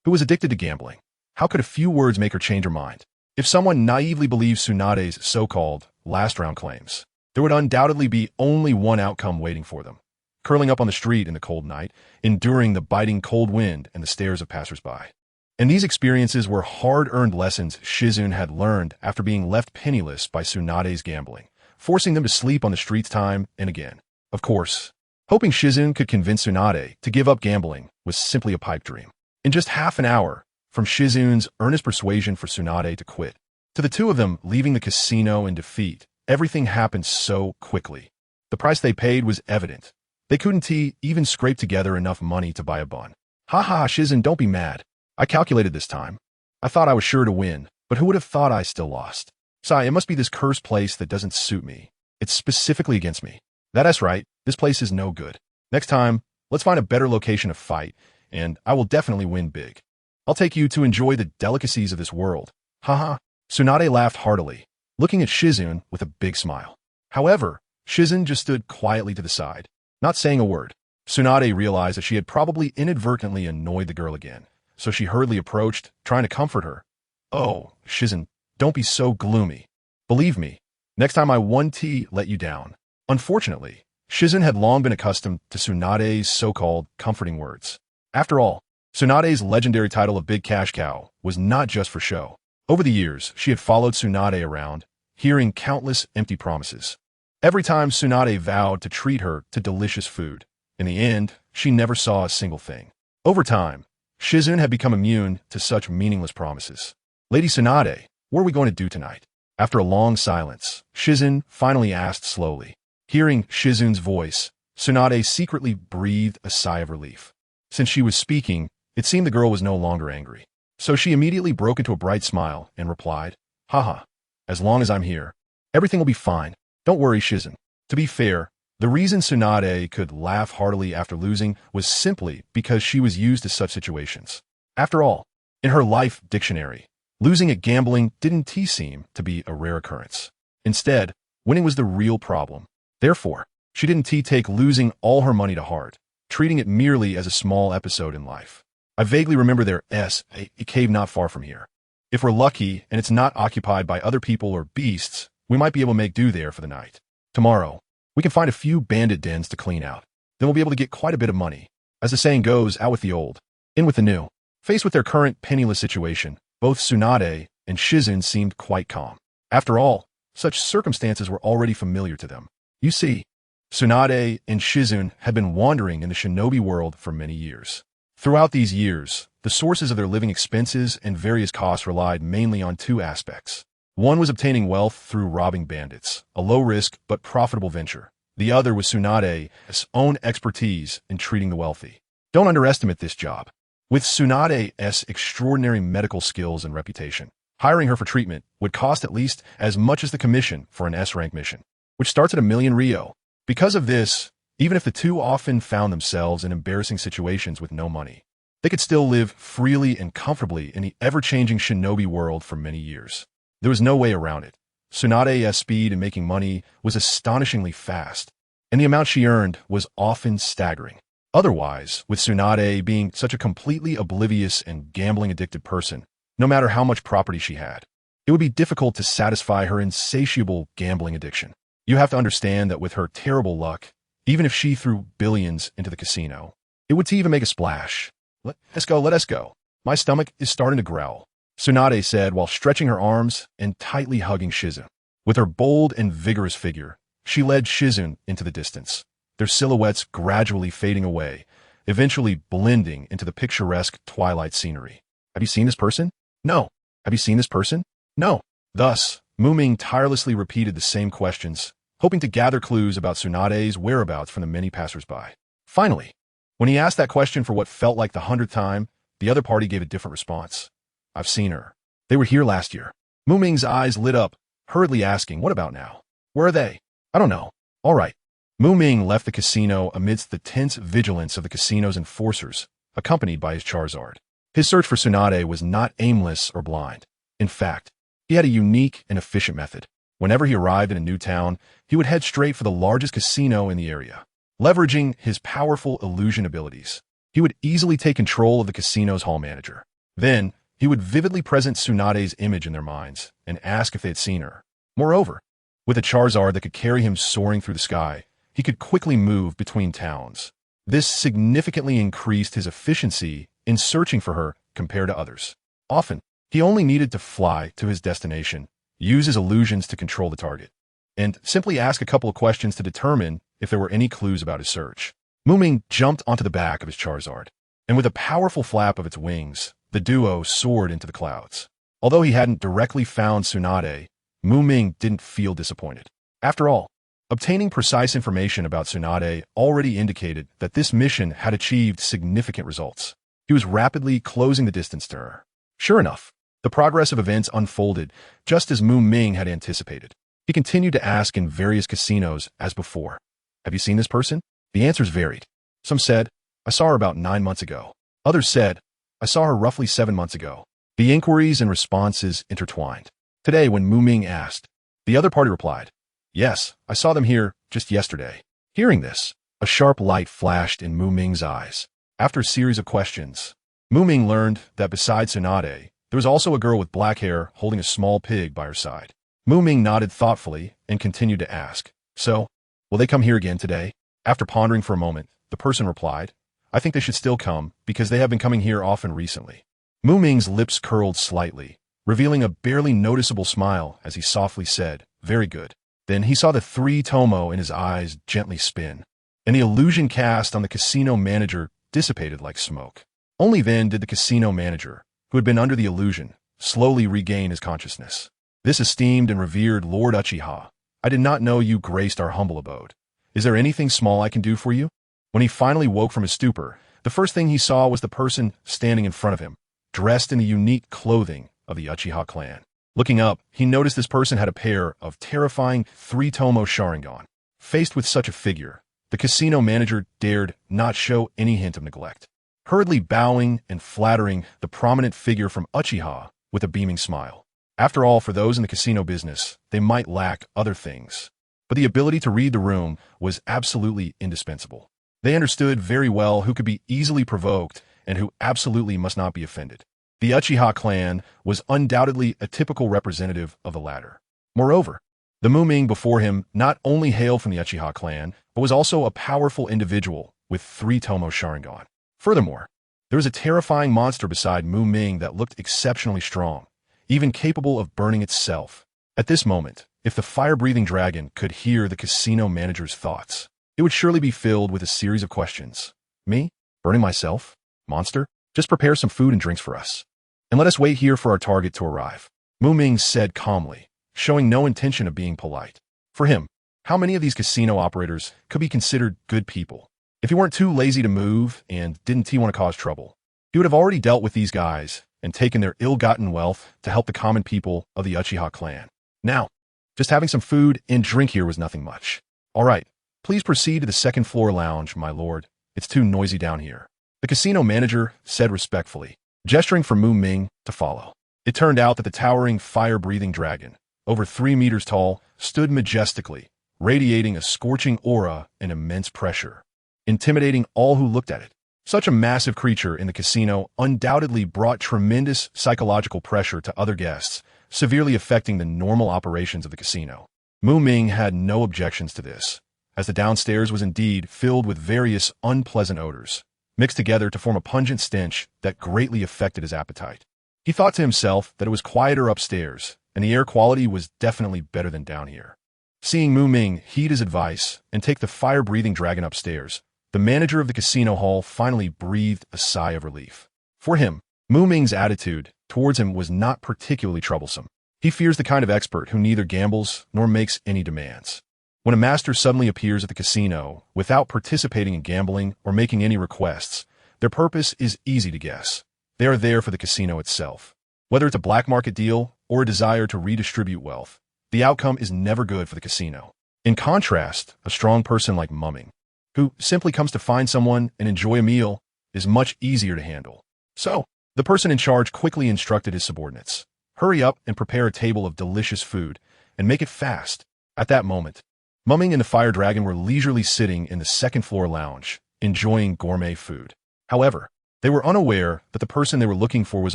S1: who was addicted to gambling, how could a few words make her change her mind? If someone naively believed Tsunade's so-called last-round claims, there would undoubtedly be only one outcome waiting for them: curling up on the street in the cold night, enduring the biting cold wind and the stares of passers-by. And these experiences were hard-earned lessons Hiruzen had learned after being left penniless by Tsunade's gambling, forcing them to sleep on the streets time and again. Of course, hoping Hiruzen could convince Tsunade to give up gambling was simply a pipe dream. In just half an hour, from Hiruzen's earnest persuasion for Tsunade to quit, to the two of them leaving the casino in defeat, everything happened so quickly. The price they paid was evident. They couldn't even scrape together enough money to buy a bun. Ha ha, Hiruzen, don't be mad. I calculated this time. I thought I was sure to win, but who would have thought I still lost? Sigh, it must be this cursed place that doesn't suit me. It's specifically against me. That's right, this place is no good. Next time, let's find a better location to fight, and I will definitely win big. I'll take you to enjoy the delicacies of this world. Haha. Tsunade laughed heartily, looking at Hiruzen with a big smile. However, Hiruzen just stood quietly to the side, not saying a word. Tsunade realized that she had probably inadvertently annoyed the girl again, so she hurriedly approached, trying to comfort her. Oh, Hiruzen, don't be so gloomy. Believe me, next time I won't let you down. Unfortunately, Hiruzen had long been accustomed to Tsunade's so-called comforting words. After all, Tsunade's legendary title of Big Cash Cow was not just for show. Over the years, she had followed Tsunade around, hearing countless empty promises. Every time Tsunade vowed to treat her to delicious food, in the end, she never saw a single thing. Over time, Hiruzen had become immune to such meaningless promises. Lady Tsunade, what are we going to do tonight? After a long silence, Hiruzen finally asked slowly. Hearing Hiruzen's voice, Tsunade secretly breathed a sigh of relief. Since she was speaking, it seemed the girl was no longer angry. So she immediately broke into a bright smile and replied, Haha, as long as I'm here, everything will be fine. Don't worry, Hiruzen. To be fair, the reason Tsunade could laugh heartily after losing was simply because she was used to such situations. After all, In her life dictionary, losing at gambling didn't seem to be a rare occurrence. Instead, winning was the real problem. Therefore, she didn't take losing all her money to heart, treating it merely as a small episode in life. I vaguely remember there's a cave not far from here. If we're lucky and it's not occupied by other people or beasts, we might be able to make do there for the night. Tomorrow, we can find a few bandit dens to clean out. Then we'll be able to get quite a bit of money. As the saying goes, out with the old, in with the new. Faced with their current penniless situation, both Tsunade and Hiruzen seemed quite calm. After all, such circumstances were already familiar to them. You see, Tsunade and Hiruzen had been wandering in the shinobi world for many years. Throughout these years, the sources of their living expenses and various costs relied mainly on two aspects. One was obtaining wealth through robbing bandits, a low-risk but profitable venture. The other was Tsunade's own expertise in treating the wealthy. Don't underestimate this job. With Tsunade's extraordinary medical skills and reputation, hiring her for treatment would cost at least as much as the commission for an S-rank mission, which starts at 1,000,000 Ryo. Because of this, even if the two often found themselves in embarrassing situations with no money, they could still live freely and comfortably in the ever-changing shinobi world for many years. There was no way around it. Tsunade's speed in making money was astonishingly fast, and the amount she earned was often staggering. Otherwise, with Tsunade being such a completely oblivious and gambling-addicted person, no matter how much property she had, it would be difficult to satisfy her insatiable gambling addiction. You have to understand that with her terrible luck, even if she threw billions into the casino, it would even make a splash. Let us go. My stomach is starting to growl, Tsunade said while stretching her arms and tightly hugging Hiruzen. With her bold and vigorous figure, she led Hiruzen into the distance, their silhouettes gradually fading away, eventually blending into the picturesque twilight scenery. Have you seen this person? No. Have you seen this person? No. Thus, Ming tirelessly repeated the same questions, hoping to gather clues about Tsunade's whereabouts from the many passers-by. Finally, when he asked that question for what felt like the 100th time, the other party gave a different response. I've seen her. They were here last year. Ming's eyes lit up, hurriedly asking, what about now? Where are they? I don't know. All right. Ming left the casino amidst the tense vigilance of the casino's enforcers, accompanied by his Charizard. His search for Tsunade was not aimless or blind. In fact, he had a unique and efficient method. Whenever he arrived in a new town, he would head straight for the largest casino in the area. Leveraging his powerful illusion abilities, he would easily take control of the casino's hall manager. Then, he would vividly present Tsunade's image in their minds and ask if they had seen her. Moreover, with a Charizard that could carry him soaring through the sky, he could quickly move between towns. This significantly increased his efficiency in searching for her compared to others. Often, he only needed to fly to his destination, use his illusions to control the target, and simply ask a couple of questions to determine if there were any clues about his search. Ming jumped onto the back of his Charizard, and with a powerful flap of its wings, the duo soared into the clouds. Although he hadn't directly found Tsunade, Ming didn't feel disappointed. After all, obtaining precise information about Tsunade already indicated that this mission had achieved significant results. He was rapidly closing the distance to her. Sure enough, the progress of events unfolded just as Ming had anticipated. He continued to ask in various casinos as before. Have you seen this person? The answers varied. Some said, I saw her about 9 months ago. Others said, I saw her roughly 7 months ago. The inquiries and responses intertwined. Today, when Ming asked, the other party replied, yes, I saw them here just yesterday. Hearing this, a sharp light flashed in Ming's eyes. After a series of questions, Ming learned that besides Tsunade, there was also a girl with black hair holding a small pig by her side. Ming nodded thoughtfully and continued to ask, so, will they come here again today? After pondering for a moment, the person replied, I think they should still come because they have been coming here often recently. Ming's lips curled slightly, revealing a barely noticeable smile as he softly said, very good. Then he saw the 3 tomo in his eyes gently spin, and the illusion cast on the casino manager dissipated like smoke. Only then did the casino manager, who had been under the illusion, slowly regain his consciousness. This esteemed and revered Lord Uchiha, I did not know you graced our humble abode. Is there anything small I can do for you? When he finally woke from his stupor, the first thing he saw was the person standing in front of him, dressed in the unique clothing of the Uchiha clan. Looking up, he noticed this person had a pair of terrifying 3-tomo Sharingan. Faced with such a figure, the casino manager dared not show any hint of neglect. hurriedly bowing and flattering the prominent figure from Uchiha with a beaming smile. After all, for those in the casino business, they might lack other things, but the ability to read the room was absolutely indispensable. They understood very well who could be easily provoked and who absolutely must not be offended. The Uchiha clan was undoubtedly a typical representative of the latter. Moreover, the Ming before him not only hailed from the Uchiha clan, but was also a powerful individual with 3 Tomo Sharingan. Furthermore, there was a terrifying monster beside Ming that looked exceptionally strong, even capable of burning itself. At this moment, if the fire-breathing dragon could hear the casino manager's thoughts, it would surely be filled with a series of questions. Me? Burning myself? Monster? Just prepare some food and drinks for us, and let us wait here for our target to arrive. Ming said calmly, showing no intention of being polite. For him, how many of these casino operators could be considered good people? If he weren't too lazy to move and didn't he want to cause trouble, he would have already dealt with these guys and taken their ill-gotten wealth to help the common people of the Uchiha clan. Now, just having some food and drink here was nothing much. All right, please proceed to the second floor lounge, my lord. It's too noisy down here, the casino manager said respectfully, gesturing for Ming to follow. It turned out that the towering fire-breathing dragon, over 3 meters tall, stood majestically, radiating a scorching aura and immense pressure, intimidating all who looked at it. Such a massive creature in the casino undoubtedly brought tremendous psychological pressure to other guests, severely affecting the normal operations of the casino. Ming had no objections to this, as the downstairs was indeed filled with various unpleasant odors, mixed together to form a pungent stench that greatly affected his appetite. He thought to himself that it was quieter upstairs, and the air quality was definitely better than down here. Seeing Ming heed his advice and take the fire-breathing dragon upstairs, the manager of the casino hall finally breathed a sigh of relief. For him, Ming's attitude towards him was not particularly troublesome. He fears the kind of expert who neither gambles nor makes any demands. When a master suddenly appears at the casino without participating in gambling or making any requests, their purpose is easy to guess. They are there for the casino itself. Whether it's a black market deal or a desire to redistribute wealth, the outcome is never good for the casino. In contrast, a strong person like Ming, who simply comes to find someone and enjoy a meal, is much easier to handle. So, the person in charge quickly instructed his subordinates, hurry up and prepare a table of delicious food, and make it fast. At that moment, Ming and the fire dragon were leisurely sitting in the second floor lounge, enjoying gourmet food. However, they were unaware that the person they were looking for was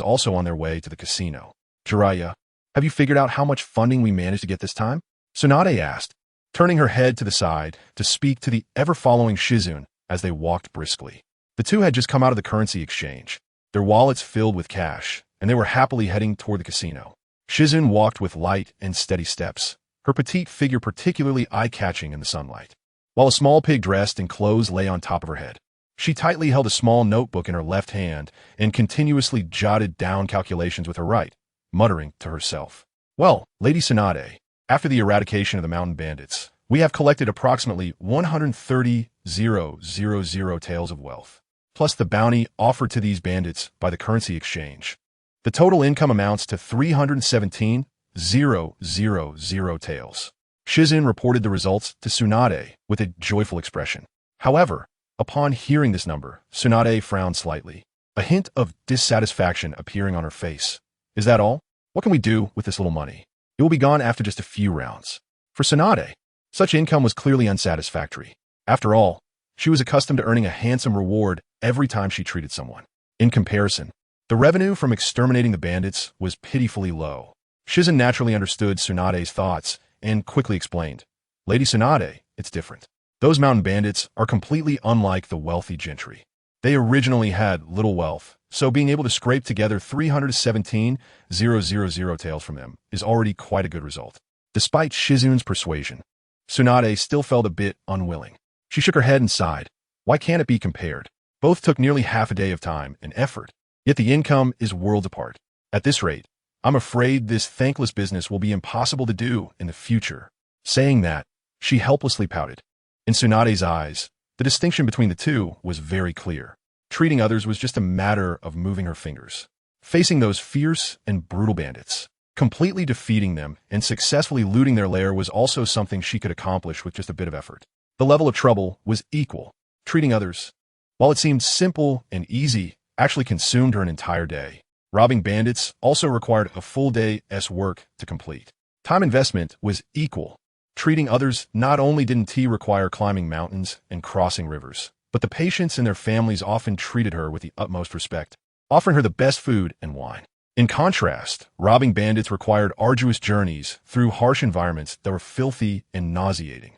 S1: also on their way to the casino. Jeriah, have you figured out how much funding we managed to get this time? Tsunade asked, turning her head to the side to speak to the ever-following Hiruzen as they walked briskly. The two had just come out of the currency exchange, their wallets filled with cash, and they were happily heading toward the casino. Hiruzen walked with light and steady steps, her petite figure particularly eye-catching in the sunlight, while a small pig dressed in clothes lay on top of her head. She tightly held a small notebook in her left hand and continuously jotted down calculations with her right, muttering to herself. Well, Lady Tsunade, after the eradication of the mountain bandits, we have collected approximately 130,000 taels of wealth, plus the bounty offered to these bandits by the currency exchange. The total income amounts to 317,000 taels. Hiruzen reported the results to Tsunade with a joyful expression. However, upon hearing this number, Tsunade frowned slightly, a hint of dissatisfaction appearing on her face. Is that all? What can we do with this little money? It will be gone after just a few rounds. For Tsunade, such income was clearly unsatisfactory. After all, she was accustomed to earning a handsome reward every time she treated someone. In comparison, the revenue from exterminating the bandits was pitifully low. Hiruzen naturally understood Tsunade's thoughts and quickly explained, Lady Tsunade, it's different. Those mountain bandits are completely unlike the wealthy gentry. They originally had little wealth, so being able to scrape together 317,000 taels from them is already quite a good result. Despite Hiruzen's persuasion, Tsunade still felt a bit unwilling. She shook her head and sighed. Why can't it be compared? Both took nearly half a day of time and effort, yet the income is worlds apart. At this rate, I'm afraid this thankless business will be impossible to do in the future. Saying that, she helplessly pouted. In Tsunade's eyes, the distinction between the two was very clear. Treating others was just a matter of moving her fingers. Facing those fierce and brutal bandits, completely defeating them and successfully looting their lair was also something she could accomplish with just a bit of effort. The level of trouble was equal. Treating others, while it seemed simple and easy, actually consumed her an entire day. Robbing bandits also required a full day's work to complete. Time investment was equal. Treating others not only didn't require climbing mountains and crossing rivers, but the patients and their families often treated her with the utmost respect, offering her the best food and wine. In contrast, robbing bandits required arduous journeys through harsh environments that were filthy and nauseating.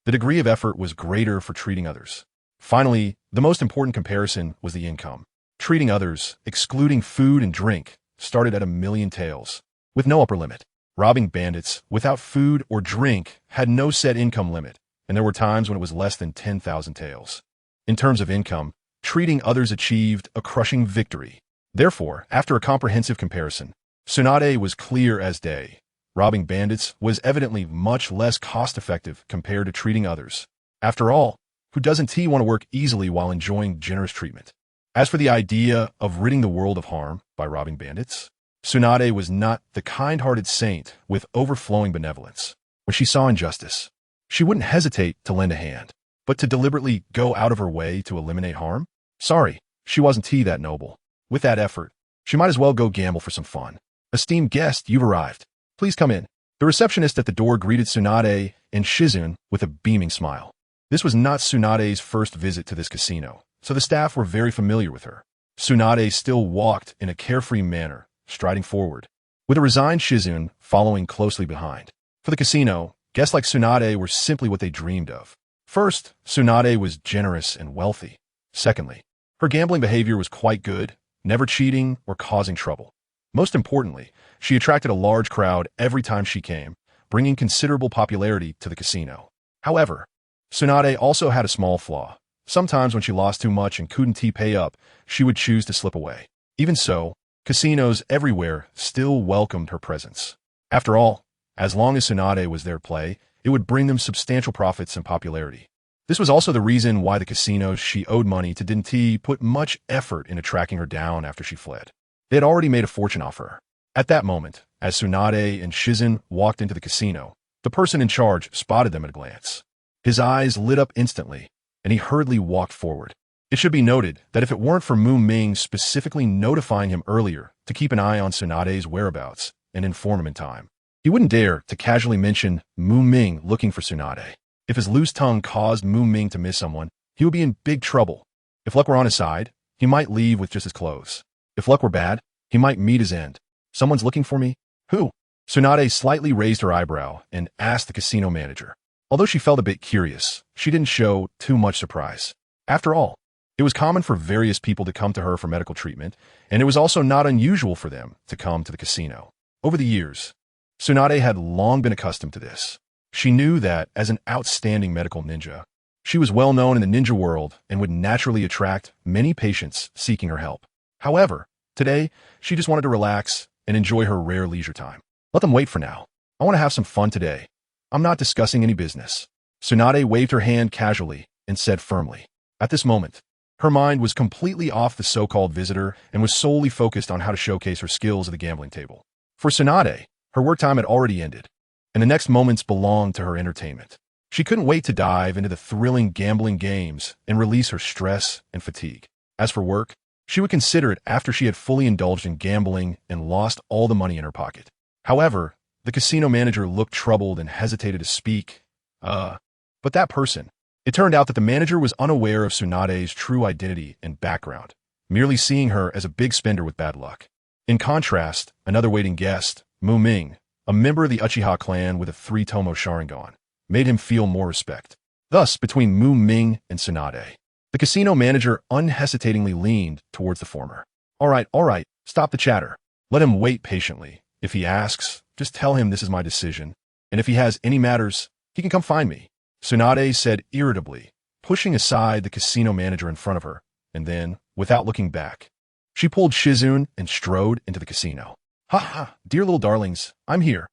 S1: The degree of effort was greater for treating others. Finally, the most important comparison was the income. Treating others, excluding food and drink, started at 1,000,000 taels, with no upper limit. Robbing bandits, without food or drink, had no set income limit, and there were times when it was less than 10,000 taels. In terms of income, treating others achieved a crushing victory. Therefore, after a comprehensive comparison, Tsunade was clear as day. Robbing bandits was evidently much less cost-effective compared to treating others. After all, who doesn't want to work easily while enjoying generous treatment? As for the idea of ridding the world of harm by robbing bandits, Tsunade was not the kind-hearted saint with overflowing benevolence. When she saw injustice, she wouldn't hesitate to lend a hand, but to deliberately go out of her way to eliminate harm? Sorry, she wasn't that noble. With that effort, she might as well go gamble for some fun. Esteemed guest, you've arrived. Please come in. The receptionist at the door greeted Tsunade and Hiruzen with a beaming smile. This was not Tsunade's first visit to this casino, so the staff were very familiar with her. Tsunade still walked in a carefree manner, striding forward, with a resigned Hiruzen following closely behind. For the casino, guests like Tsunade were simply what they dreamed of. First, Tsunade was generous and wealthy. Secondly, her gambling behavior was quite good, never cheating or causing trouble. Most importantly, she attracted a large crowd every time she came, bringing considerable popularity to the casino. However, Tsunade also had a small flaw. Sometimes when she lost too much and couldn't pay up, she would choose to slip away. Even so, casinos everywhere still welcomed her presence. After all, as long as Tsunade was there to play, it would bring them substantial profits and popularity. This was also the reason why the casinos she owed money to didn't put much effort into tracking her down after she fled. They had already made a fortune off her. At that moment, as Tsunade and Hiruzen walked into the casino, the person in charge spotted them at a glance. His eyes lit up instantly, and he hurriedly walked forward. It should be noted that if it weren't for Ming specifically notifying him earlier to keep an eye on Tsunade's whereabouts and inform him in time, he wouldn't dare to casually mention Ming looking for Tsunade. If his loose tongue caused Ming to miss someone, he would be in big trouble. If luck were on his side, he might leave with just his clothes. If luck were bad, he might meet his end. Someone's looking for me? Who? Tsunade slightly raised her eyebrow and asked the casino manager. Although she felt a bit curious, she didn't show too much surprise. After all, it was common for various people to come to her for medical treatment, and it was also not unusual for them to come to the casino. Over the years, Tsunade had long been accustomed to this. She knew that, as an outstanding medical ninja, she was well known in the ninja world and would naturally attract many patients seeking her help. However, today, she just wanted to relax and enjoy her rare leisure time. Let them wait for now. I want to have some fun today. I'm not discussing any business. Tsunade waved her hand casually and said firmly. At this moment, her mind was completely off the so-called visitor and was solely focused on how to showcase her skills at the gambling table. For Tsunade, her work time had already ended, and the next moments belonged to her entertainment. She couldn't wait to dive into the thrilling gambling games and release her stress and fatigue. As for work, she would consider it after she had fully indulged in gambling and lost all the money in her pocket. However, the casino manager looked troubled and hesitated to speak. But that person. It turned out that the manager was unaware of Tsunade's true identity and background, merely seeing her as a big spender with bad luck. In contrast, another waiting guest, Ming, a member of the Uchiha clan with a 3-tomo Sharingan, made him feel more respect. Thus, between Ming and Tsunade, the casino manager unhesitatingly leaned towards the former. All right, stop the chatter. Let him wait patiently. If he asks, just tell him this is my decision, and if he has any matters, he can come find me, Tsunade said irritably, pushing aside the casino manager in front of her, and then, without looking back, she pulled Hiruzen and strode into the casino. Ha ha, dear little darlings, I'm here,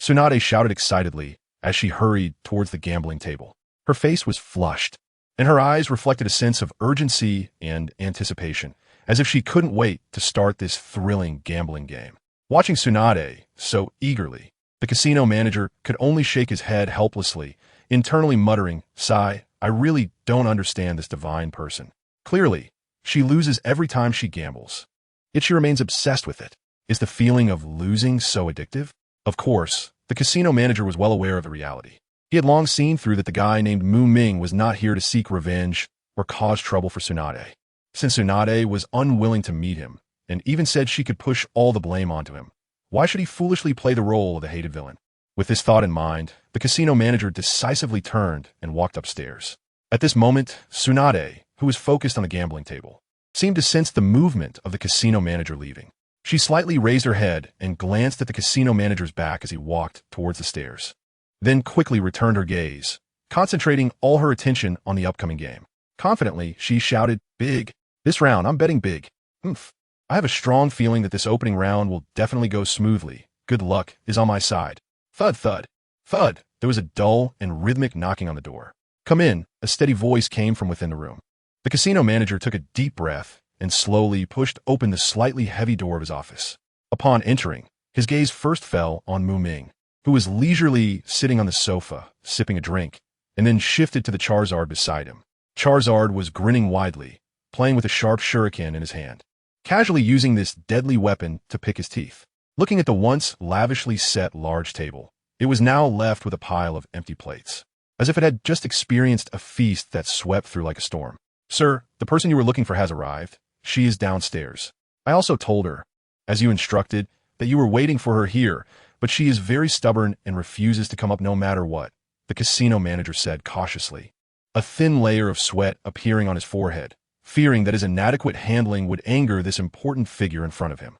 S1: Tsunade shouted excitedly as she hurried towards the gambling table. Her face was flushed, and her eyes reflected a sense of urgency and anticipation, as if she couldn't wait to start this thrilling gambling game. Watching Tsunade so eagerly, the casino manager could only shake his head helplessly, internally muttering, "Sigh, I really don't understand this divine person." Clearly, she loses every time she gambles. Yet she remains obsessed with it. Is the feeling of losing so addictive? Of course, the casino manager was well aware of the reality. He had long seen through that the guy named Ming was not here to seek revenge or cause trouble for Tsunade. Since Tsunade was unwilling to meet him, and even said she could push all the blame onto him, why should he foolishly play the role of the hated villain? With this thought in mind, the casino manager decisively turned and walked upstairs. At this moment, Tsunade, who was focused on the gambling table, seemed to sense the movement of the casino manager leaving. She slightly raised her head and glanced at the casino manager's back as he walked towards the stairs, then quickly returned her gaze, concentrating all her attention on the upcoming game. Confidently, she shouted, "Big. This round, I'm betting big. I have a strong feeling that this opening round will definitely go smoothly. Good luck is on my side." Thud, thud, thud. There was a dull and rhythmic knocking on the door. "Come in," a steady voice came from within the room. The casino manager took a deep breath and slowly pushed open the slightly heavy door of his office. Upon entering, his gaze first fell on Ming, who was leisurely sitting on the sofa, sipping a drink, and then shifted to the Charizard beside him. Charizard was grinning widely, playing with a sharp shuriken in his hand, casually using this deadly weapon to pick his teeth. Looking at the once lavishly set large table, it was now left with a pile of empty plates, as if it had just experienced a feast that swept through like a storm. "Sir, the person you were looking for has arrived. She is downstairs. I also told her, as you instructed, that you were waiting for her here, but she is very stubborn and refuses to come up no matter what," the casino manager said cautiously, a thin layer of sweat appearing on his forehead, fearing that his inadequate handling would anger this important figure in front of him.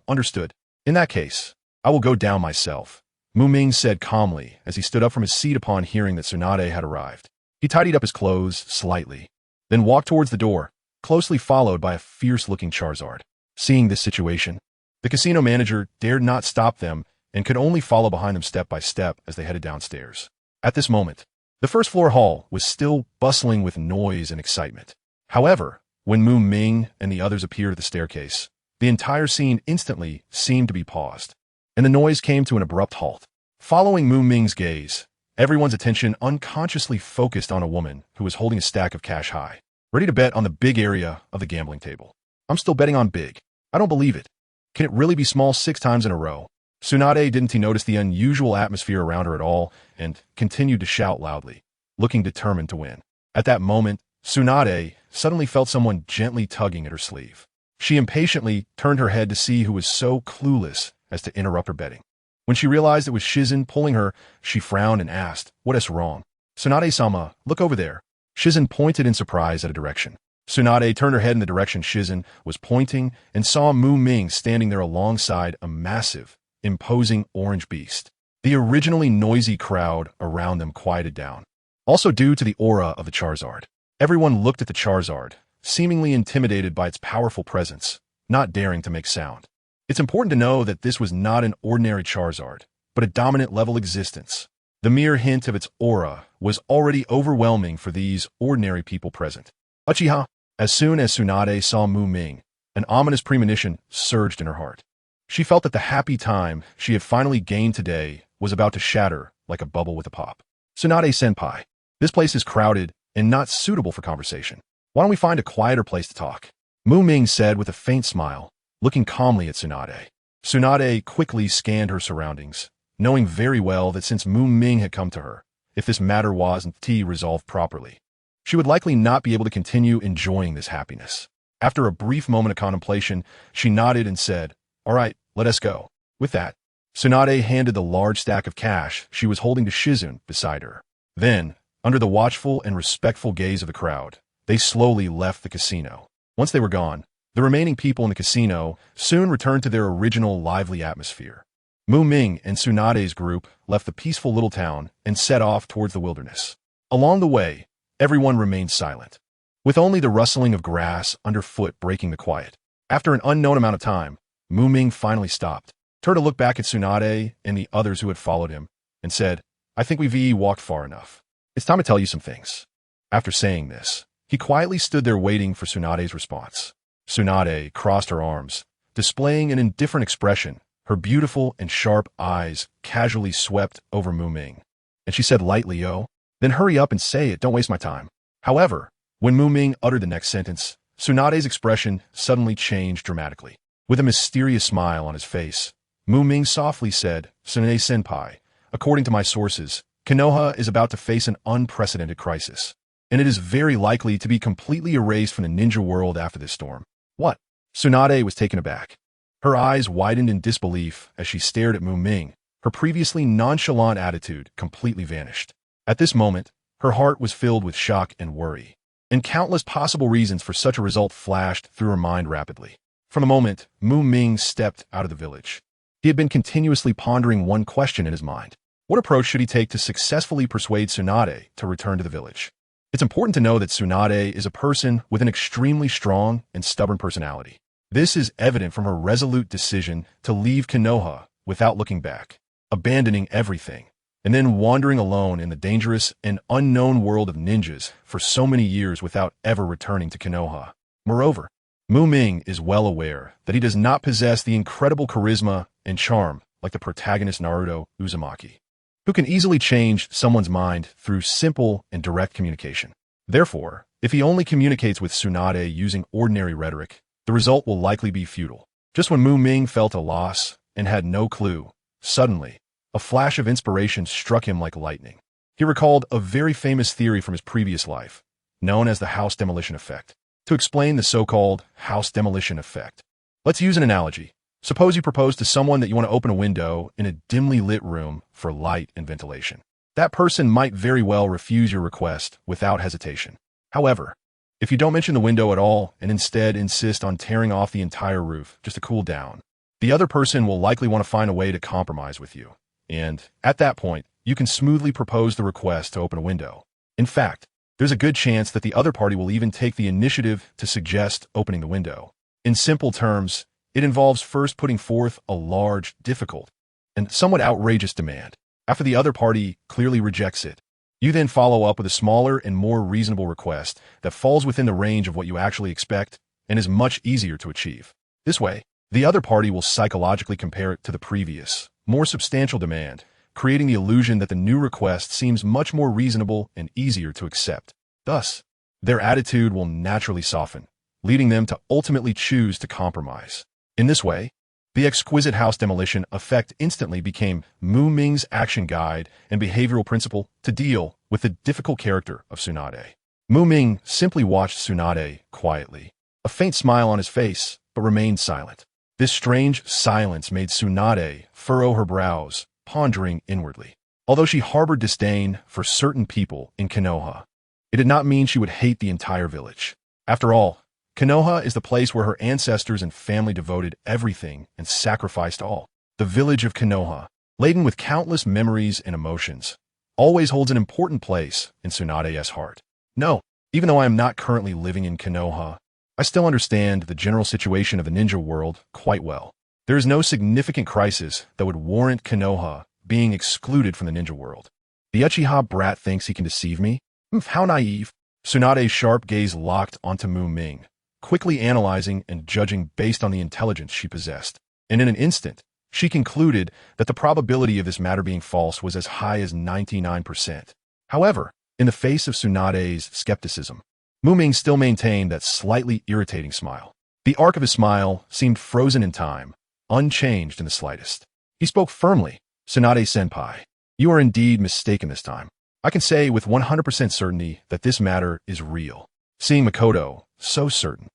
S1: Understood. In that case, I will go down myself," Ming said calmly as he stood up from his seat upon hearing that Tsunade had arrived. He tidied up his clothes slightly, then walked towards the door, closely followed by a fierce-looking Charizard. Seeing this situation, the casino manager dared not stop them and could only follow behind them step by step as they headed downstairs. At this moment, the first-floor hall was still bustling with noise and excitement. However, when Ming and the others appeared at the staircase, the entire scene instantly seemed to be paused, and the noise came to an abrupt halt. Following Ming's gaze, everyone's attention unconsciously focused on a woman who was holding a stack of cash high, ready to bet on the big area of the gambling table. "I'm still betting on big. I don't believe it. Can it really be small 6 times in a row?" Tsunade didn't notice the unusual atmosphere around her at all and continued to shout loudly, looking determined to win. At that moment, Tsunade suddenly felt someone gently tugging at her sleeve. She impatiently turned her head to see who was so clueless as to interrupt her betting. When she realized it was Hiruzen pulling her, she frowned and asked, "What is wrong?" "Tsunade-sama, look over there." Hiruzen pointed in surprise at a direction. Tsunade turned her head in the direction Hiruzen was pointing and saw Ming standing there alongside a massive, imposing orange beast. The originally noisy crowd around them quieted down, also due to the aura of the Charizard. Everyone looked at the Charizard, seemingly intimidated by its powerful presence, not daring to make sound. It's important to know that this was not an ordinary Charizard, but a dominant-level existence. The mere hint of its aura was already overwhelming for these ordinary people present. Uchiha! As soon as Tsunade saw Ming, an ominous premonition surged in her heart. She felt that the happy time she had finally gained today was about to shatter like a bubble with a pop. "Tsunade-senpai, this place is crowded and not suitable for conversation. Why don't we find a quieter place to talk?" Ming said with a faint smile, looking calmly at Tsunade. Tsunade quickly scanned her surroundings, knowing very well that since Ming had come to her, if this matter wasn't resolved properly, she would likely not be able to continue enjoying this happiness. After a brief moment of contemplation, she nodded and said, "All right, let us go." With that, Tsunade handed the large stack of cash she was holding to Hiruzen beside her. Then, under the watchful and respectful gaze of the crowd, they slowly left the casino. Once they were gone, the remaining people in the casino soon returned to their original lively atmosphere. Ming and Tsunade's group left the peaceful little town and set off towards the wilderness. Along the way, everyone remained silent, with only the rustling of grass underfoot breaking the quiet. After an unknown amount of time, Ming finally stopped, turned to look back at Tsunade and the others who had followed him, and said, "I think we've walked far enough. It's time to tell you some things." After saying this, he quietly stood there waiting for Tsunade's response. Tsunade crossed her arms, displaying an indifferent expression. Her beautiful and sharp eyes casually swept over Ming, and she said lightly, "Yo, then hurry up and say it, don't waste my time." However, When Ming uttered the next sentence, Tsunade's expression suddenly changed dramatically. With a mysterious smile on his face, Ming softly said, "Tsunade-senpai, according to my sources, Konoha is about to face an unprecedented crisis, and it is very likely to be completely erased from the ninja world after this storm." What? Tsunade was taken aback. Her eyes widened in disbelief as she stared at Ming. Her previously nonchalant attitude completely vanished. At this moment, her heart was filled with shock and worry, and countless possible reasons for such a result flashed through her mind rapidly. For the moment, Ming stepped out of the village. He had been continuously pondering one question in his mind. What approach should he take to successfully persuade Tsunade to return to the village? It's important to know that Tsunade is a person with an extremely strong and stubborn personality. This is evident from her resolute decision to leave Konoha without looking back, abandoning everything, and then wandering alone in the dangerous and unknown world of ninjas for so many years without ever returning to Konoha. Moreover, Ming is well aware that he does not possess the incredible charisma and charm like the protagonist Naruto Uzumaki, who can easily change someone's mind through simple and direct communication. Therefore, if he only communicates with Tsunade using ordinary rhetoric, the result will likely be futile. Just when Ming felt a loss and had no clue, suddenly, a flash of inspiration struck him like lightning. He recalled a very famous theory from his previous life, known as the house demolition effect. To explain the so-called house demolition effect, let's use an analogy. Suppose you propose to someone that you want to open a window in a dimly lit room for light and ventilation. That person might very well refuse your request without hesitation. However, if you don't mention the window at all and instead insist on tearing off the entire roof just to cool down, the other person will likely want to find a way to compromise with you. And at that point, you can smoothly propose the request to open a window. In fact, there's a good chance that the other party will even take the initiative to suggest opening the window. In simple terms, it involves first putting forth a large, difficult, and somewhat outrageous demand. After the other party clearly rejects it, you then follow up with a smaller and more reasonable request that falls within the range of what you actually expect and is much easier to achieve. This way, the other party will psychologically compare it to the previous, more substantial demand, creating the illusion that the new request seems much more reasonable and easier to accept. Thus, their attitude will naturally soften, leading them to ultimately choose to compromise. In this way, the exquisite house demolition effect instantly became Ming's action guide and behavioral principle to deal with the difficult character of Tsunade. Ming simply watched Tsunade quietly, a faint smile on his face, but remained silent. This strange silence made Tsunade furrow her brows, pondering inwardly. Although she harbored disdain for certain people in Konoha, it did not mean she would hate the entire village. After all, Konoha is the place where her ancestors and family devoted everything and sacrificed all. The village of Konoha, laden with countless memories and emotions, always holds an important place in Tsunade's heart. No, even though I am not currently living in Konoha, I still understand the general situation of the ninja world quite well. There is no significant crisis that would warrant Konoha being excluded from the ninja world. The Uchiha brat thinks he can deceive me? How naive. Tsunade's sharp gaze locked onto Ming, quickly analyzing and judging based on the intelligence she possessed. And in an instant, she concluded that the probability of this matter being false was as high as 99%. However, in the face of Tsunade's skepticism, Ming still maintained that slightly irritating smile. The arc of his smile seemed frozen in time, unchanged in the slightest. He spoke firmly. "Tsunade-senpai, you are indeed mistaken this time. I can say with 100% certainty that this matter is real." Seeing Makoto so certain,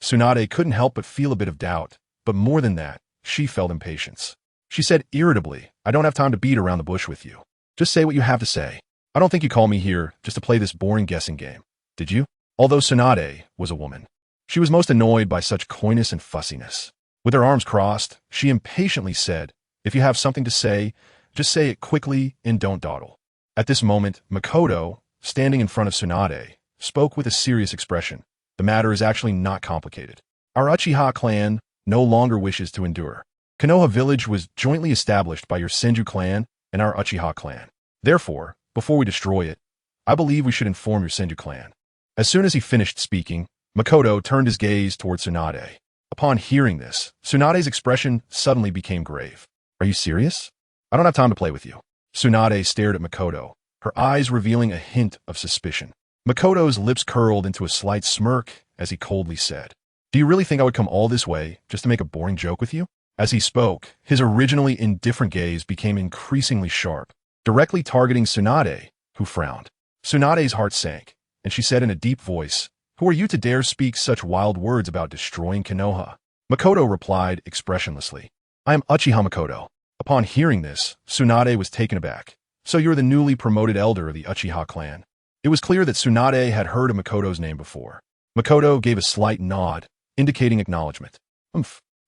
S1: Tsunade couldn't help but feel a bit of doubt, but more than that, she felt impatience. She said irritably, "I don't have time to beat around the bush with you. Just say what you have to say. I don't think you called me here just to play this boring guessing game, did you?" Although Tsunade was a woman, she was most annoyed by such coyness and fussiness. With her arms crossed, she impatiently said, "If you have something to say, just say it quickly and don't dawdle." At this moment, Makoto, standing in front of Tsunade, spoke with a serious expression. "The matter is actually not complicated. Our Uchiha clan no longer wishes to endure. Konoha village was jointly established by your Senju clan and our Uchiha clan. Therefore, before we destroy it, I believe we should inform your Senju clan." As soon as he finished speaking, Makoto turned his gaze toward Tsunade. Upon hearing this, Tsunade's expression suddenly became grave. "Are you serious? I don't have time to play with you." Tsunade stared at Makoto, her eyes revealing a hint of suspicion. Makoto's lips curled into a slight smirk as he coldly said, "Do you really think I would come all this way just to make a boring joke with you?" As he spoke, his originally indifferent gaze became increasingly sharp, directly targeting Tsunade, who frowned. Tsunade's heart sank, and she said in a deep voice, "Who are you to dare speak such wild words about destroying Konoha?" Makoto replied expressionlessly, "I am Uchiha Makoto." Upon hearing this, Tsunade was taken aback. "So you're the newly promoted elder of the Uchiha clan?" It was clear that Tsunade had heard of Makoto's name before. Makoto gave a slight nod, indicating acknowledgement. What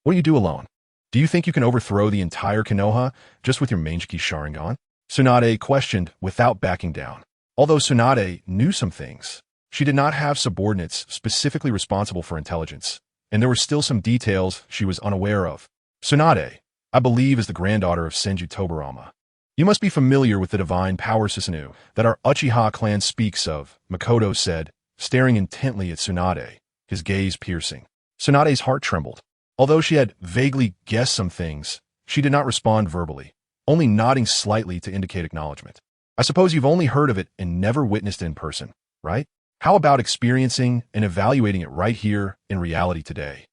S1: do you do alone? Do you think you can overthrow the entire Konoha just with your Mangekyō Sharingan?" Tsunade questioned without backing down. Although Tsunade knew some things, she did not have subordinates specifically responsible for intelligence, and there were still some details she was unaware of. "Tsunade, I believe, is the granddaughter of Senju Tobirama. You must be familiar with the divine power Susanoo that our Uchiha clan speaks of," Makoto said, staring intently at Tsunade, his gaze piercing. Tsunade's heart trembled. Although she had vaguely guessed some things, she did not respond verbally, only nodding slightly to indicate acknowledgement. "I suppose you've only heard of it and never witnessed it in person, right? How about experiencing and evaluating it right here in reality today?"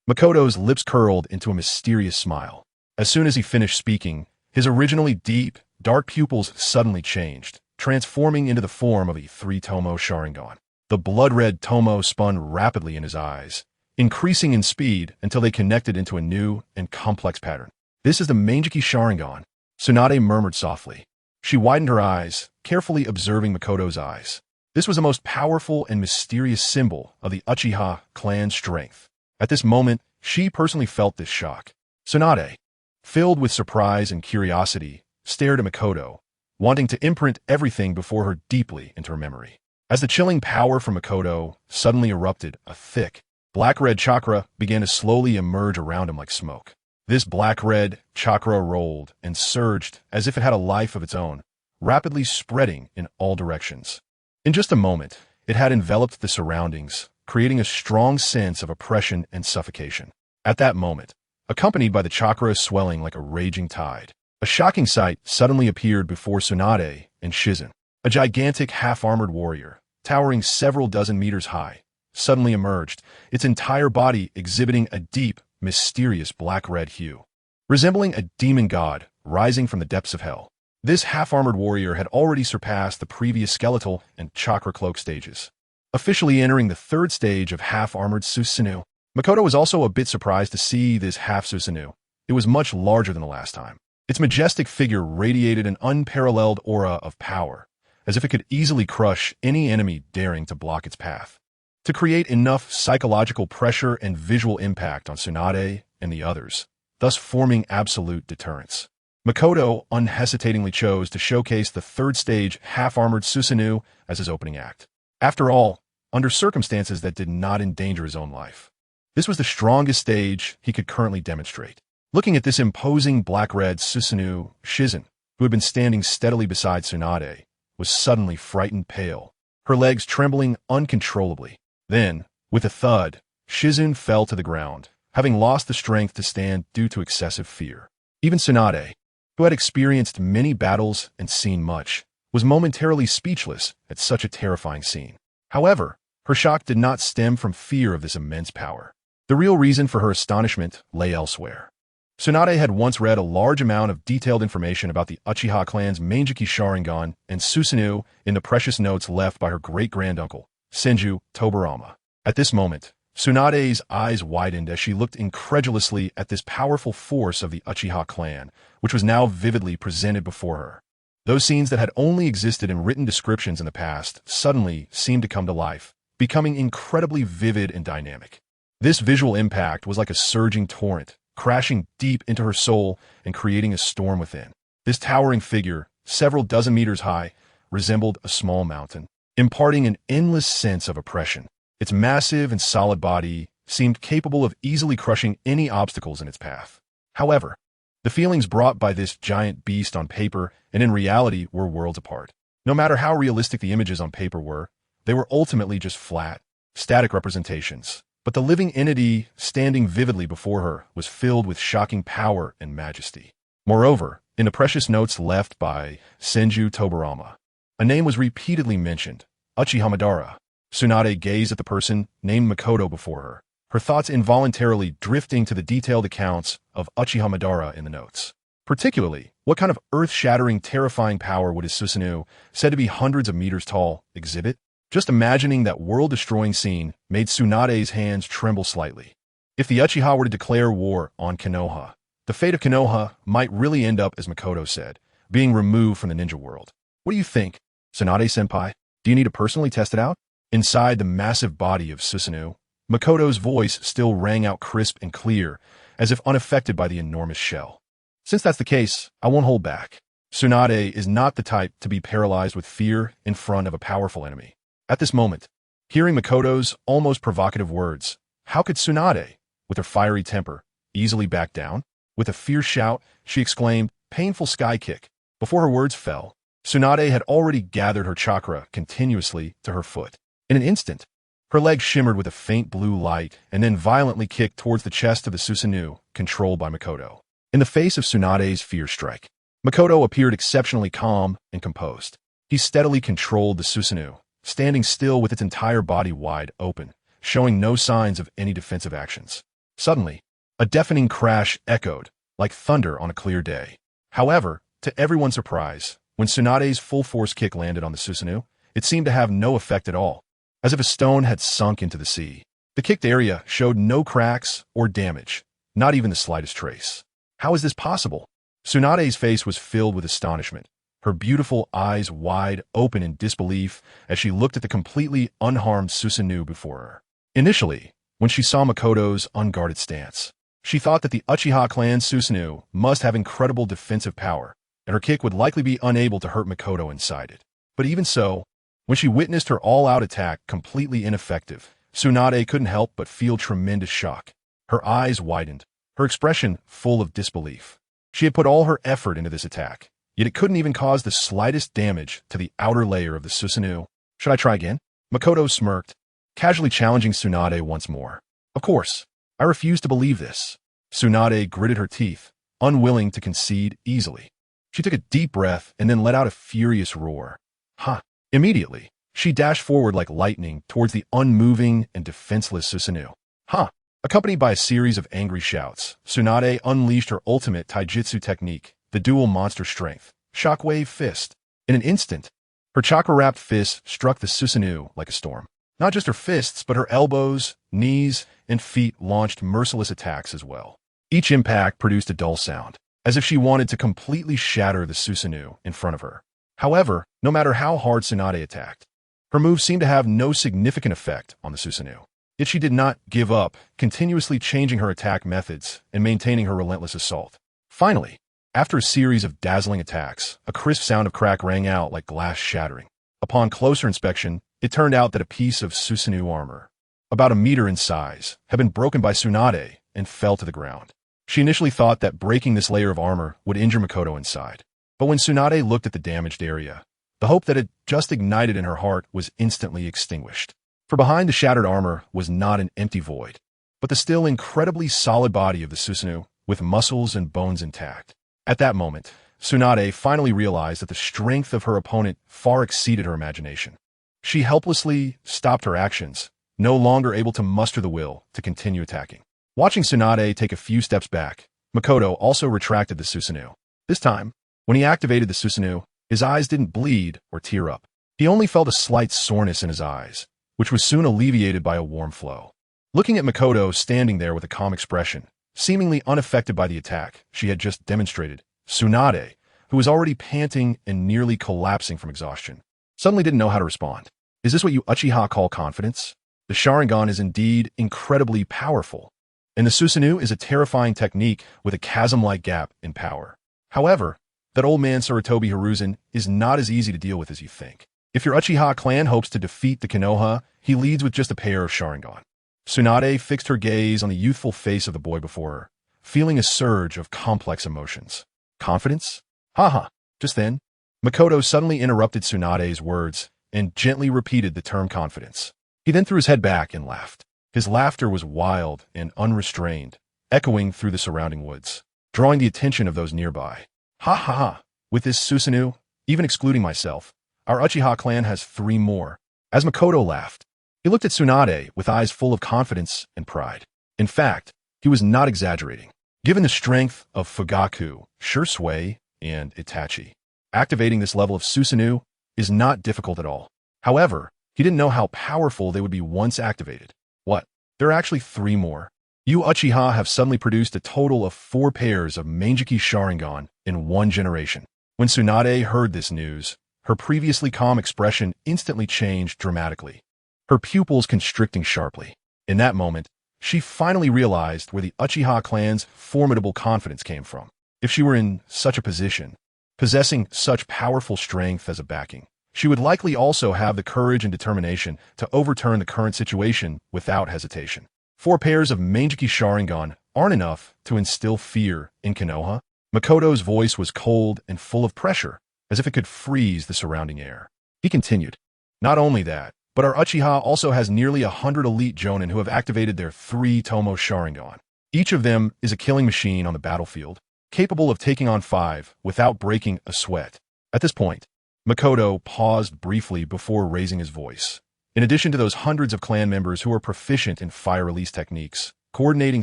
S1: Makoto's lips curled into a mysterious smile. As soon as he finished speaking, his originally deep, dark pupils suddenly changed, transforming into the form of a three-tomo Sharingan. The blood-red tomo spun rapidly in his eyes, increasing in speed until they connected into a new and complex pattern. "This is the Mangekyō Sharingan," Tsunade murmured softly. She widened her eyes, carefully observing Makoto's eyes. This was the most powerful and mysterious symbol of the Uchiha clan's strength. At this moment, she personally felt this shock. Tsunade, filled with surprise and curiosity, stared at Makoto, wanting to imprint everything before her deeply into her memory. As the chilling power from Makoto suddenly erupted, a thick, black-red chakra began to slowly emerge around him like smoke. This black-red chakra rolled and surged as if it had a life of its own, rapidly spreading in all directions. In just a moment, it had enveloped the surroundings, creating a strong sense of oppression and suffocation. At that moment, accompanied by the chakra swelling like a raging tide, a shocking sight suddenly appeared before Tsunade and Hiruzen. A gigantic half-armored warrior, towering several dozen meters high, suddenly emerged, its entire body exhibiting a deep, mysterious black-red hue, resembling a demon god rising from the depths of hell. This half-armored warrior had already surpassed the previous skeletal and chakra cloak stages, officially entering the third stage of half-armored Susanoo. Makoto was also a bit surprised to see this half-Susanoo. It was much larger than the last time. Its majestic figure radiated an unparalleled aura of power, as if it could easily crush any enemy daring to block its path. To create enough psychological pressure and visual impact on Tsunade and the others, thus forming absolute deterrence. Makoto unhesitatingly chose to showcase the third stage half-armored Susanoo as his opening act. After all, under circumstances that did not endanger his own life, this was the strongest stage he could currently demonstrate. Looking at this imposing black-red Susanoo, Hiruzen, who had been standing steadily beside Tsunade, was suddenly frightened pale, her legs trembling uncontrollably. Then, with a thud, Hiruzen fell to the ground, having lost the strength to stand due to excessive fear. Even Tsunade, who had experienced many battles and seen much, was momentarily speechless at such a terrifying scene. However, her shock did not stem from fear of this immense power. The real reason for her astonishment lay elsewhere. Tsunade had once read a large amount of detailed information about the Uchiha clan's Mangekyō Sharingan and Susanoo in the precious notes left by her great-granduncle, Senju Tobirama. At this moment, Tsunade's eyes widened as she looked incredulously at this powerful force of the Uchiha clan, which was now vividly presented before her. Those scenes that had only existed in written descriptions in the past suddenly seemed to come to life, becoming incredibly vivid and dynamic. This visual impact was like a surging torrent, crashing deep into her soul and creating a storm within. This towering figure, several dozen meters high, resembled a small mountain, imparting an endless sense of oppression. Its massive and solid body seemed capable of easily crushing any obstacles in its path. However, the feelings brought by this giant beast on paper and in reality were worlds apart. No matter how realistic the images on paper were, they were ultimately just flat, static representations. But the living entity standing vividly before her was filled with shocking power and majesty. Moreover, in the precious notes left by Senju Tobirama, a name was repeatedly mentioned, Uchiha Madara. Tsunade gazed at the person named Makoto before her, her thoughts involuntarily drifting to the detailed accounts of Uchiha Madara in the notes. Particularly, what kind of earth-shattering, terrifying power would his Susanoo, said to be hundreds of meters tall, exhibit? Just imagining that world-destroying scene made Tsunade's hands tremble slightly. If the Uchiha were to declare war on Konoha, the fate of Konoha might really end up, as Makoto said, being removed from the ninja world. What do you think, Tsunade-senpai? Do you need to personally test it out? Inside the massive body of Susanoo, Makoto's voice still rang out crisp and clear, as if unaffected by the enormous shell. Since that's the case, I won't hold back. Tsunade is not the type to be paralyzed with fear in front of a powerful enemy. At this moment, hearing Makoto's almost provocative words, how could Tsunade, with her fiery temper, easily back down? With a fierce shout, she exclaimed, "Painful sky kick." Before her words fell, Tsunade had already gathered her chakra continuously to her foot. In an instant, her leg shimmered with a faint blue light and then violently kicked towards the chest of the Susanoo, controlled by Makoto. In the face of Tsunade's fierce strike, Makoto appeared exceptionally calm and composed. He steadily controlled the Susanoo, standing still with its entire body wide open, showing no signs of any defensive actions. Suddenly, a deafening crash echoed, like thunder on a clear day. However, to everyone's surprise, when Tsunade's full-force kick landed on the Susanoo, it seemed to have no effect at all, as if a stone had sunk into the sea. The kicked area showed no cracks or damage, not even the slightest trace. How is this possible? Tsunade's face was filled with astonishment, her beautiful eyes wide open in disbelief as she looked at the completely unharmed Susanoo before her. Initially, when she saw Makoto's unguarded stance, she thought that the Uchiha clan Susanoo must have incredible defensive power, and her kick would likely be unable to hurt Makoto inside it. But even so, when she witnessed her all-out attack completely ineffective, Tsunade couldn't help but feel tremendous shock. Her eyes widened, her expression full of disbelief. She had put all her effort into this attack, yet it couldn't even cause the slightest damage to the outer layer of the Susanoo. Should I try again? Makoto smirked, casually challenging Tsunade once more. Of course, I refuse to believe this. Tsunade gritted her teeth, unwilling to concede easily. She took a deep breath and then let out a furious roar. Huh. Immediately, she dashed forward like lightning towards the unmoving and defenseless Susanoo. Huh. Accompanied by a series of angry shouts, Tsunade unleashed her ultimate taijutsu technique, the dual monster strength, Shockwave Fist. In an instant, her chakra-wrapped fist struck the Susanoo like a storm. Not just her fists, but her elbows, knees, and feet launched merciless attacks as well. Each impact produced a dull sound, as if she wanted to completely shatter the Susanoo in front of her. However, no matter how hard Tsunade attacked, her moves seemed to have no significant effect on the Susanoo. Yet she did not give up, continuously changing her attack methods and maintaining her relentless assault. Finally, after a series of dazzling attacks, a crisp sound of crack rang out like glass shattering. Upon closer inspection, it turned out that a piece of Susanoo armor, about a meter in size, had been broken by Tsunade and fell to the ground. She initially thought that breaking this layer of armor would injure Makoto inside. But when Tsunade looked at the damaged area, the hope that had just ignited in her heart was instantly extinguished. For behind the shattered armor was not an empty void, but the still incredibly solid body of the Susanoo, with muscles and bones intact. At that moment, Tsunade finally realized that the strength of her opponent far exceeded her imagination. She helplessly stopped her actions, no longer able to muster the will to continue attacking. Watching Tsunade take a few steps back, Makoto also retracted the Susanoo. This time, when he activated the Susanoo, his eyes didn't bleed or tear up. He only felt a slight soreness in his eyes, which was soon alleviated by a warm flow. Looking at Makoto standing there with a calm expression, seemingly unaffected by the attack she had just demonstrated, Tsunade, who was already panting and nearly collapsing from exhaustion, suddenly didn't know how to respond. Is this what you Uchiha call confidence? The Sharingan is indeed incredibly powerful, and the Susanoo is a terrifying technique with a chasm-like gap in power. However, that old man Sarutobi Hiruzen is not as easy to deal with as you think. If your Uchiha clan hopes to defeat the Konoha, he leads with just a pair of Sharingan. Tsunade fixed her gaze on the youthful face of the boy before her, feeling a surge of complex emotions. Confidence? Haha. Just then, Makoto suddenly interrupted Tsunade's words and gently repeated the term confidence. He then threw his head back and laughed. His laughter was wild and unrestrained, echoing through the surrounding woods, drawing the attention of those nearby. Ha ha ha. With this Susanoo, even excluding myself, our Uchiha clan has 3 more. As Makoto laughed, he looked at Tsunade with eyes full of confidence and pride. In fact, he was not exaggerating. Given the strength of Fugaku, Shisui, and Itachi, activating this level of Susanoo is not difficult at all. However, he didn't know how powerful they would be once activated. What? There are actually 3 more. You Uchiha have suddenly produced a total of 4 pairs of Mangekyō Sharingan in 1 generation. When Tsunade heard this news, her previously calm expression instantly changed dramatically, her pupils constricting sharply. In that moment, she finally realized where the Uchiha clan's formidable confidence came from. If she were in such a position, possessing such powerful strength as a backing, she would likely also have the courage and determination to overturn the current situation without hesitation. 4 pairs of Mangekyō Sharingan aren't enough to instill fear in Konoha. Makoto's voice was cold and full of pressure, as if it could freeze the surrounding air. He continued, "Not only that, but our Uchiha also has nearly 100 elite jonin who have activated their 3 Tomo Sharingan. Each of them is a killing machine on the battlefield, capable of taking on 5 without breaking a sweat." At this point, Makoto paused briefly before raising his voice. In addition to those hundreds of clan members who are proficient in fire release techniques, coordinating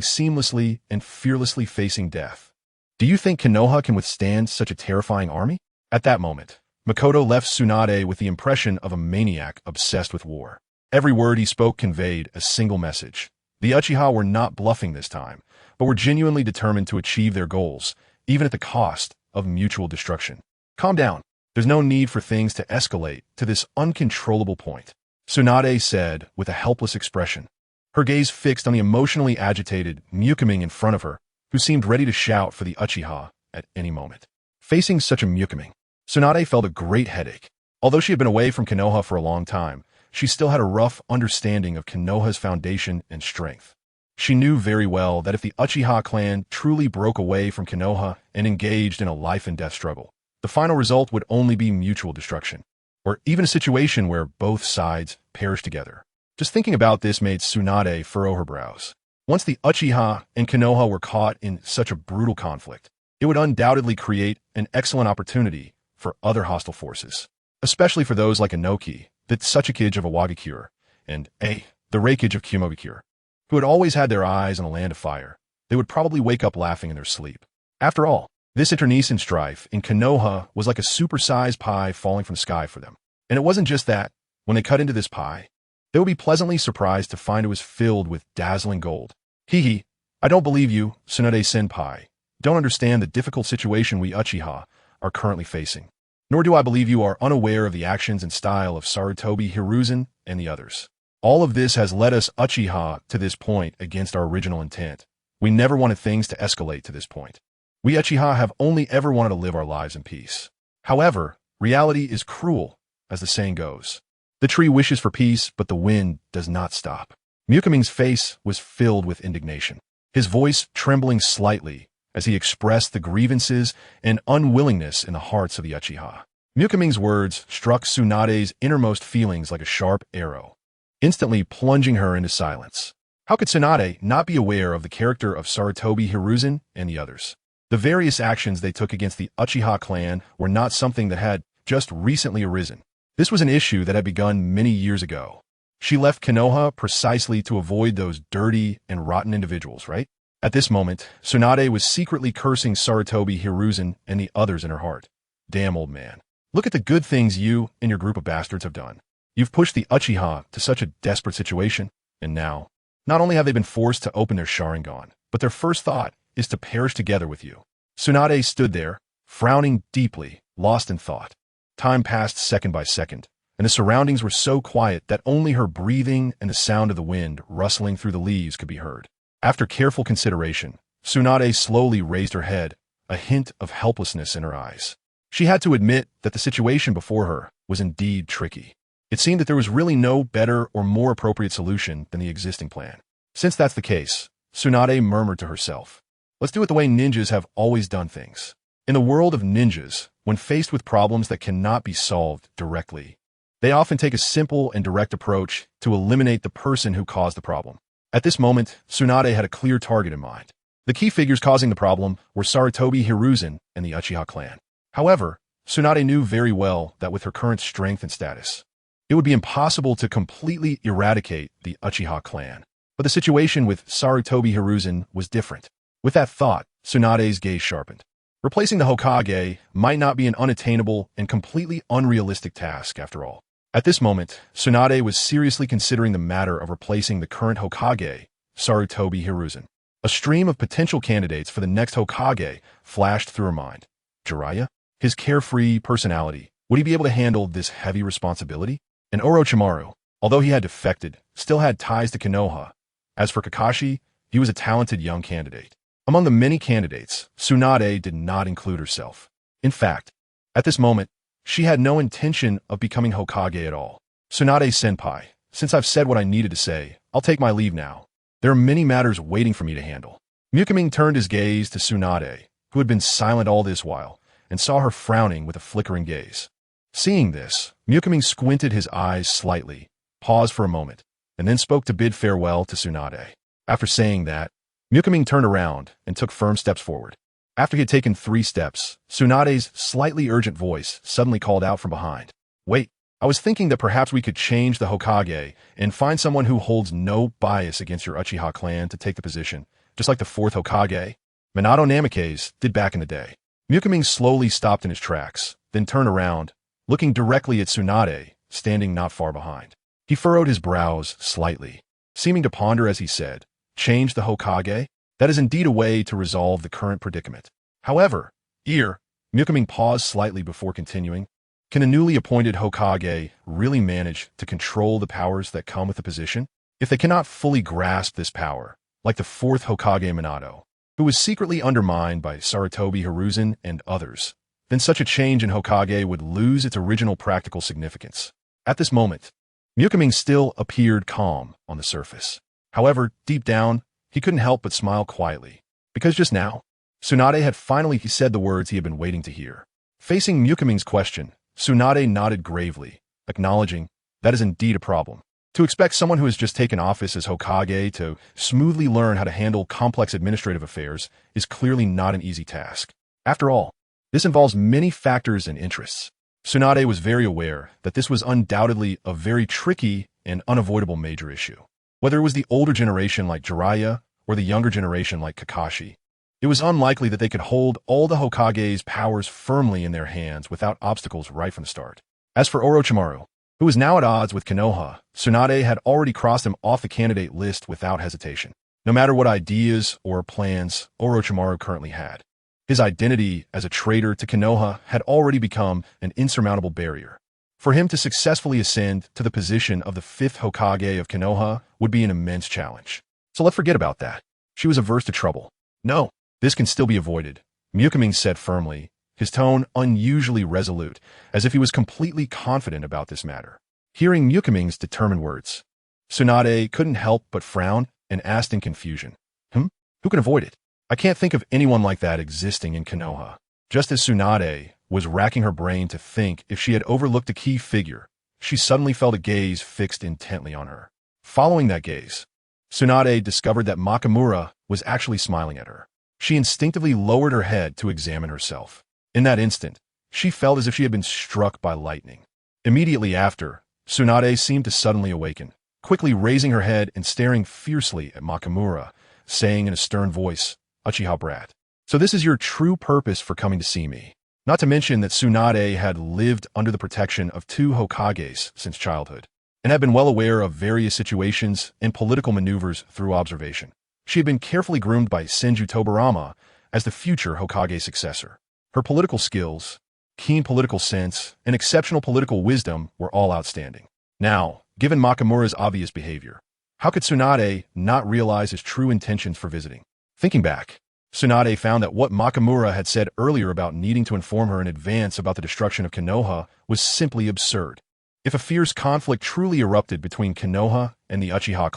S1: seamlessly and fearlessly facing death, do you think Konoha can withstand such a terrifying army? At that moment, Makoto left Tsunade with the impression of a maniac obsessed with war. Every word he spoke conveyed a single message. The Uchiha were not bluffing this time, but were genuinely determined to achieve their goals, even at the cost of mutual destruction. "Calm down. There's no need for things to escalate to this uncontrollable point," Tsunade said with a helpless expression, her gaze fixed on the emotionally agitated Ming in front of her, who seemed ready to shout for the Uchiha at any moment. Facing such a Ming, Tsunade felt a great headache. Although she had been away from Konoha for a long time, she still had a rough understanding of Konoha's foundation and strength. She knew very well that if the Uchiha clan truly broke away from Konoha and engaged in a life-and-death struggle, the final result would only be mutual destruction, or even a situation where both sides perished together. Just thinking about this made Tsunade furrow her brows. Once the Uchiha and Konoha were caught in such a brutal conflict, it would undoubtedly create an excellent opportunity for other hostile forces, especially for those like Inoki, the Tsuchikage of Awagakure, and the Reikage of Kumogakure, who had always had their eyes on a land of fire. They would probably wake up laughing in their sleep. After all, this internecine strife in Konoha was like a supersized pie falling from the sky for them. And it wasn't just that. When they cut into this pie, they would be pleasantly surprised to find it was filled with dazzling gold. "Hee, I don't believe you, Tsunade-senpai. Don't understand the difficult situation we Uchiha are currently facing. Nor do I believe you are unaware of the actions and style of Sarutobi Hiruzen and the others. All of this has led us Uchiha to this point against our original intent. We never wanted things to escalate to this point. We Uchiha have only ever wanted to live our lives in peace. However, reality is cruel, as the saying goes. The tree wishes for peace, but the wind does not stop." Ming's face was filled with indignation, his voice trembling slightly as he expressed the grievances and unwillingness in the hearts of the Uchiha. Ming's words struck Tsunade's innermost feelings like a sharp arrow, instantly plunging her into silence. How could Tsunade not be aware of the character of Sarutobi Hiruzen and the others? The various actions they took against the Uchiha clan were not something that had just recently arisen. This was an issue that had begun many years ago. She left Konoha precisely to avoid those dirty and rotten individuals, right? At this moment, Tsunade was secretly cursing Sarutobi Hiruzen and the others in her heart. "Damn, old man. Look at the good things you and your group of bastards have done. You've pushed the Uchiha to such a desperate situation, and now, not only have they been forced to open their Sharingan, but their first thought is to perish together with you." Tsunade stood there, frowning deeply, lost in thought. Time passed second by second, and the surroundings were so quiet that only her breathing and the sound of the wind rustling through the leaves could be heard. After careful consideration, Tsunade slowly raised her head, a hint of helplessness in her eyes. She had to admit that the situation before her was indeed tricky. It seemed that there was really no better or more appropriate solution than the existing plan. Since that's the case, Tsunade murmured to herself, "Let's do it the way ninjas have always done things." In the world of ninjas, when faced with problems that cannot be solved directly, they often take a simple and direct approach to eliminate the person who caused the problem. At this moment, Tsunade had a clear target in mind. The key figures causing the problem were Sarutobi Hiruzen and the Uchiha clan. However, Tsunade knew very well that with her current strength and status, it would be impossible to completely eradicate the Uchiha clan. But the situation with Sarutobi Hiruzen was different. With that thought, Tsunade's gaze sharpened. Replacing the Hokage might not be an unattainable and completely unrealistic task, after all. At this moment, Tsunade was seriously considering the matter of replacing the current Hokage, Sarutobi Hiruzen. A stream of potential candidates for the next Hokage flashed through her mind. Jeriah? His carefree personality. Would he be able to handle this heavy responsibility? And Orochimaru, although he had defected, still had ties to Konoha. As for Kakashi, he was a talented young candidate. Among the many candidates, Tsunade did not include herself. In fact, at this moment, she had no intention of becoming Hokage at all. Tsunade-senpai, since I've said what I needed to say, I'll take my leave now. There are many matters waiting for me to handle. Ming turned his gaze to Tsunade, who had been silent all this while, and saw her frowning with a flickering gaze. Seeing this, Ming squinted his eyes slightly, paused for a moment, and then spoke to bid farewell to Tsunade. After saying that, Ming turned around and took firm steps forward. After he had taken 3 steps, Tsunade's slightly urgent voice suddenly called out from behind. Wait, I was thinking that perhaps we could change the Hokage and find someone who holds no bias against your Uchiha clan to take the position, just like the 4th Hokage. Minato Namikaze did back in the day. Ming slowly stopped in his tracks, then turned around, looking directly at Tsunade, standing not far behind. He furrowed his brows slightly, seeming to ponder as he said, change the Hokage? That is indeed a way to resolve the current predicament. However, Ming paused slightly before continuing. Can a newly appointed Hokage really manage to control the powers that come with the position? If they cannot fully grasp this power, like the 4th Hokage Minato, who was secretly undermined by Sarutobi Hiruzen and others, then such a change in Hokage would lose its original practical significance. At this moment, Ming still appeared calm on the surface. However, deep down, he couldn't help but smile quietly, because just now, Tsunade had finally said the words he had been waiting to hear. Facing Ming's question, Tsunade nodded gravely, acknowledging that is indeed a problem. To expect someone who has just taken office as Hokage to smoothly learn how to handle complex administrative affairs is clearly not an easy task. After all, this involves many factors and interests. Tsunade was very aware that this was undoubtedly a very tricky and unavoidable major issue. Whether it was the older generation like Jeriah or the younger generation like Kakashi, it was unlikely that they could hold all the Hokage's powers firmly in their hands without obstacles right from the start. As for Orochimaru, who was now at odds with Konoha, Tsunade had already crossed him off the candidate list without hesitation. No matter what ideas or plans Orochimaru currently had, his identity as a traitor to Konoha had already become an insurmountable barrier. For him to successfully ascend to the position of the 5th Hokage of Konoha would be an immense challenge. So let's forget about that. She was averse to trouble. No, this can still be avoided, Ming said firmly, his tone unusually resolute, as if he was completely confident about this matter. Hearing Ming's determined words, Tsunade couldn't help but frown and asked in confusion, Who can avoid it? I can't think of anyone like that existing in Konoha. Just as Tsunade was racking her brain to think if she had overlooked a key figure, she suddenly felt a gaze fixed intently on her. Following that gaze, Tsunade discovered that Makamura was actually smiling at her. She instinctively lowered her head to examine herself. In that instant, she felt as if she had been struck by lightning. Immediately after, Tsunade seemed to suddenly awaken, quickly raising her head and staring fiercely at Makamura, saying in a stern voice, Uchiha brat. So this is your true purpose for coming to see me. Not to mention that Tsunade had lived under the protection of 2 Hokages since childhood, and had been well aware of various situations and political maneuvers through observation. She had been carefully groomed by Senju Tobirama as the future Hokage successor. Her political skills, keen political sense, and exceptional political wisdom were all outstanding. Now, given Makamura's obvious behavior, how could Tsunade not realize his true intentions for visiting? Thinking back, Tsunade found that what Makamura had said earlier about needing to inform her in advance about the destruction of Konoha was simply absurd. If a fierce conflict truly erupted between Konoha and the Uchiha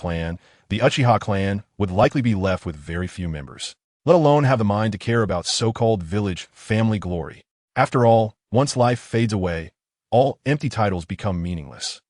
S1: clan would likely be left with very few members, let alone have the mind to care about so-called village family glory. After all, once life fades away, all empty titles become meaningless.